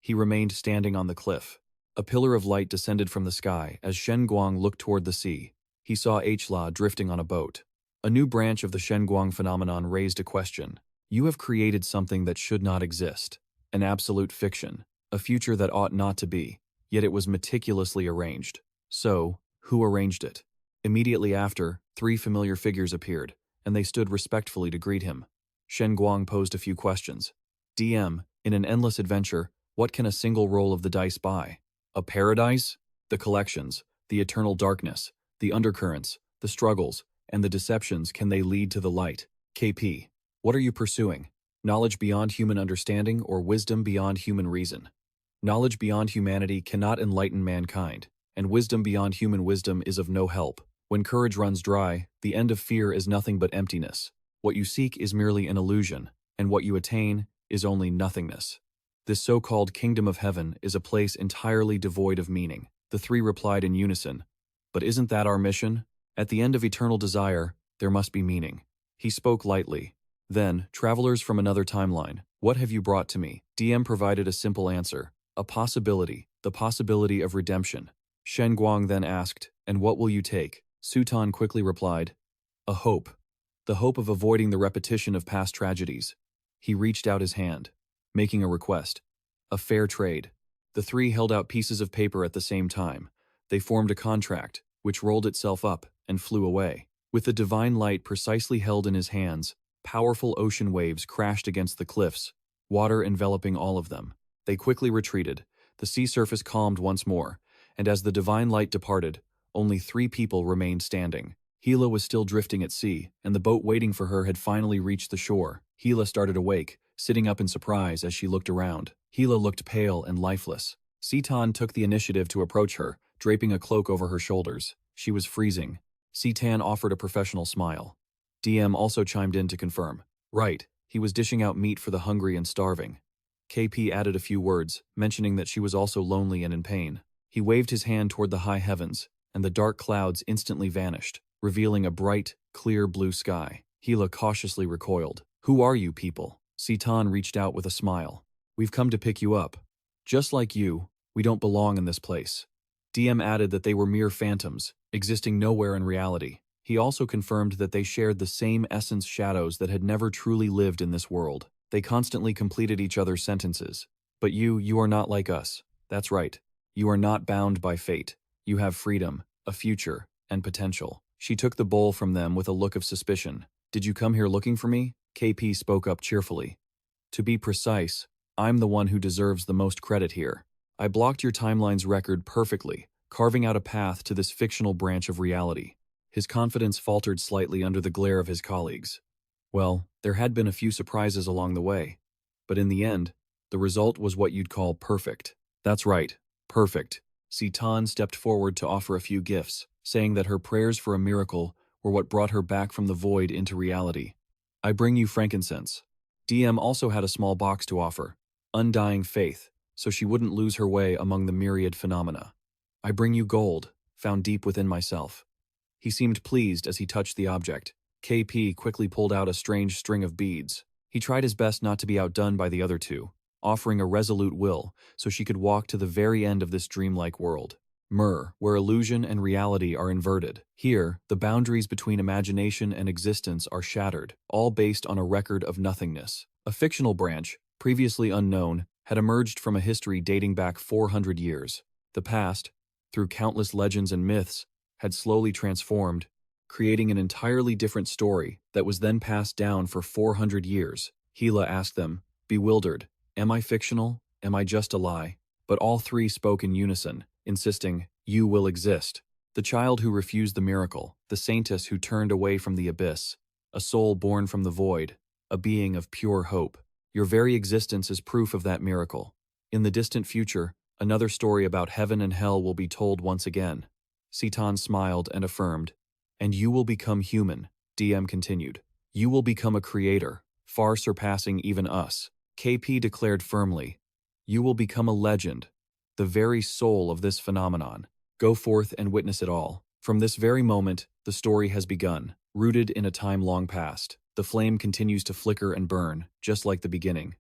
He remained standing on the cliff. A pillar of light descended from the sky as Shen Guang looked toward the sea. He saw Hla drifting on a boat. A new branch of the Shen Guang phenomenon raised a question. "You have created something that should not exist. An absolute fiction. A future that ought not to be. Yet it was meticulously arranged. So, who arranged it?" Immediately after, 3 familiar figures appeared, and they stood respectfully to greet him. Shen Guang posed a few questions. "DM, in an endless adventure, what can a single roll of the dice buy? A paradise? The collections, the eternal darkness, the undercurrents, the struggles, and the deceptions, can they lead to the light? KP, what are you pursuing? Knowledge beyond human understanding or wisdom beyond human reason? Knowledge beyond humanity cannot enlighten mankind, and wisdom beyond human wisdom is of no help. When courage runs dry, the end of fear is nothing but emptiness. What you seek is merely an illusion, and what you attain is only nothingness. This so-called kingdom of heaven is a place entirely devoid of meaning." The 3 replied in unison. "But isn't that our mission? At the end of eternal desire, there must be meaning." He spoke lightly. Then, "Travelers from another timeline, what have you brought to me?" DM provided a simple answer. "A possibility, the possibility of redemption." Shen Guang then asked, "And what will you take?" Sutan quickly replied, "A hope. The hope of avoiding the repetition of past tragedies." He reached out his hand, making a request. "A fair trade." The 3 held out pieces of paper at the same time. They formed a contract, which rolled itself up and flew away. With the divine light precisely held in his hands, powerful ocean waves crashed against the cliffs, water enveloping all of them. They quickly retreated. The sea surface calmed once more, and as the divine light departed, only 3 people remained standing. Hela was still drifting at sea, and the boat waiting for her had finally reached the shore. Hela started awake, sitting up in surprise as she looked around. Hela looked pale and lifeless. Sitan took the initiative to approach her, draping a cloak over her shoulders. She was freezing. Sitan offered a professional smile. DM also chimed in to confirm. Right, he was dishing out meat for the hungry and starving. KP added a few words, mentioning that she was also lonely and in pain. He waved his hand toward the high heavens, and the dark clouds instantly vanished, revealing a bright, clear blue sky. Hela cautiously recoiled. "Who are you people?" Sitan reached out with a smile. "We've come to pick you up. Just like you, we don't belong in this place." DM added that they were mere phantoms, existing nowhere in reality. He also confirmed that they shared the same essence shadows that had never truly lived in this world. They constantly completed each other's sentences. "But you are not like us. That's right. You are not bound by fate. You have freedom, a future, and potential." She took the bowl from them with a look of suspicion. "Did you come here looking for me?" KP spoke up cheerfully. "To be precise, I'm the one who deserves the most credit here. I blocked your timeline's record perfectly, carving out a path to this fictional branch of reality." His confidence faltered slightly under the glare of his colleagues. Well, there had been a few surprises along the way, but in the end, the result was what you'd call perfect. That's right, perfect. Sitan stepped forward to offer a few gifts, saying that her prayers for a miracle were what brought her back from the void into reality. I bring you frankincense. DM also had a small box to offer, undying faith, so she wouldn't lose her way among the myriad phenomena. I bring you gold, found deep within myself. He seemed pleased as he touched the object. KP quickly pulled out a strange string of beads. He tried his best not to be outdone by the other two, offering a resolute will so she could walk to the very end of this dreamlike world. Myrrh, where illusion and reality are inverted. Here, the boundaries between imagination and existence are shattered, all based on a record of nothingness. A fictional branch, previously unknown, had emerged from a history dating back 400 years. The past, through countless legends and myths, had slowly transformed, creating an entirely different story that was then passed down for 400 years. Gila asked them, bewildered, "Am I fictional? Am I just a lie?" But all three spoke in unison, insisting, "You will exist." The child who refused the miracle, the saintess who turned away from the abyss, a soul born from the void, a being of pure hope. Your very existence is proof of that miracle. In the distant future, another story about heaven and hell will be told once again. Sitan smiled and affirmed, "And you will become human," DM continued. "You will become a creator, far surpassing even us." KP declared firmly, "You will become a legend, the very soul of this phenomenon. Go forth and witness it all." From this very moment, the story has begun, rooted in a time long past. The flame continues to flicker and burn, just like the beginning.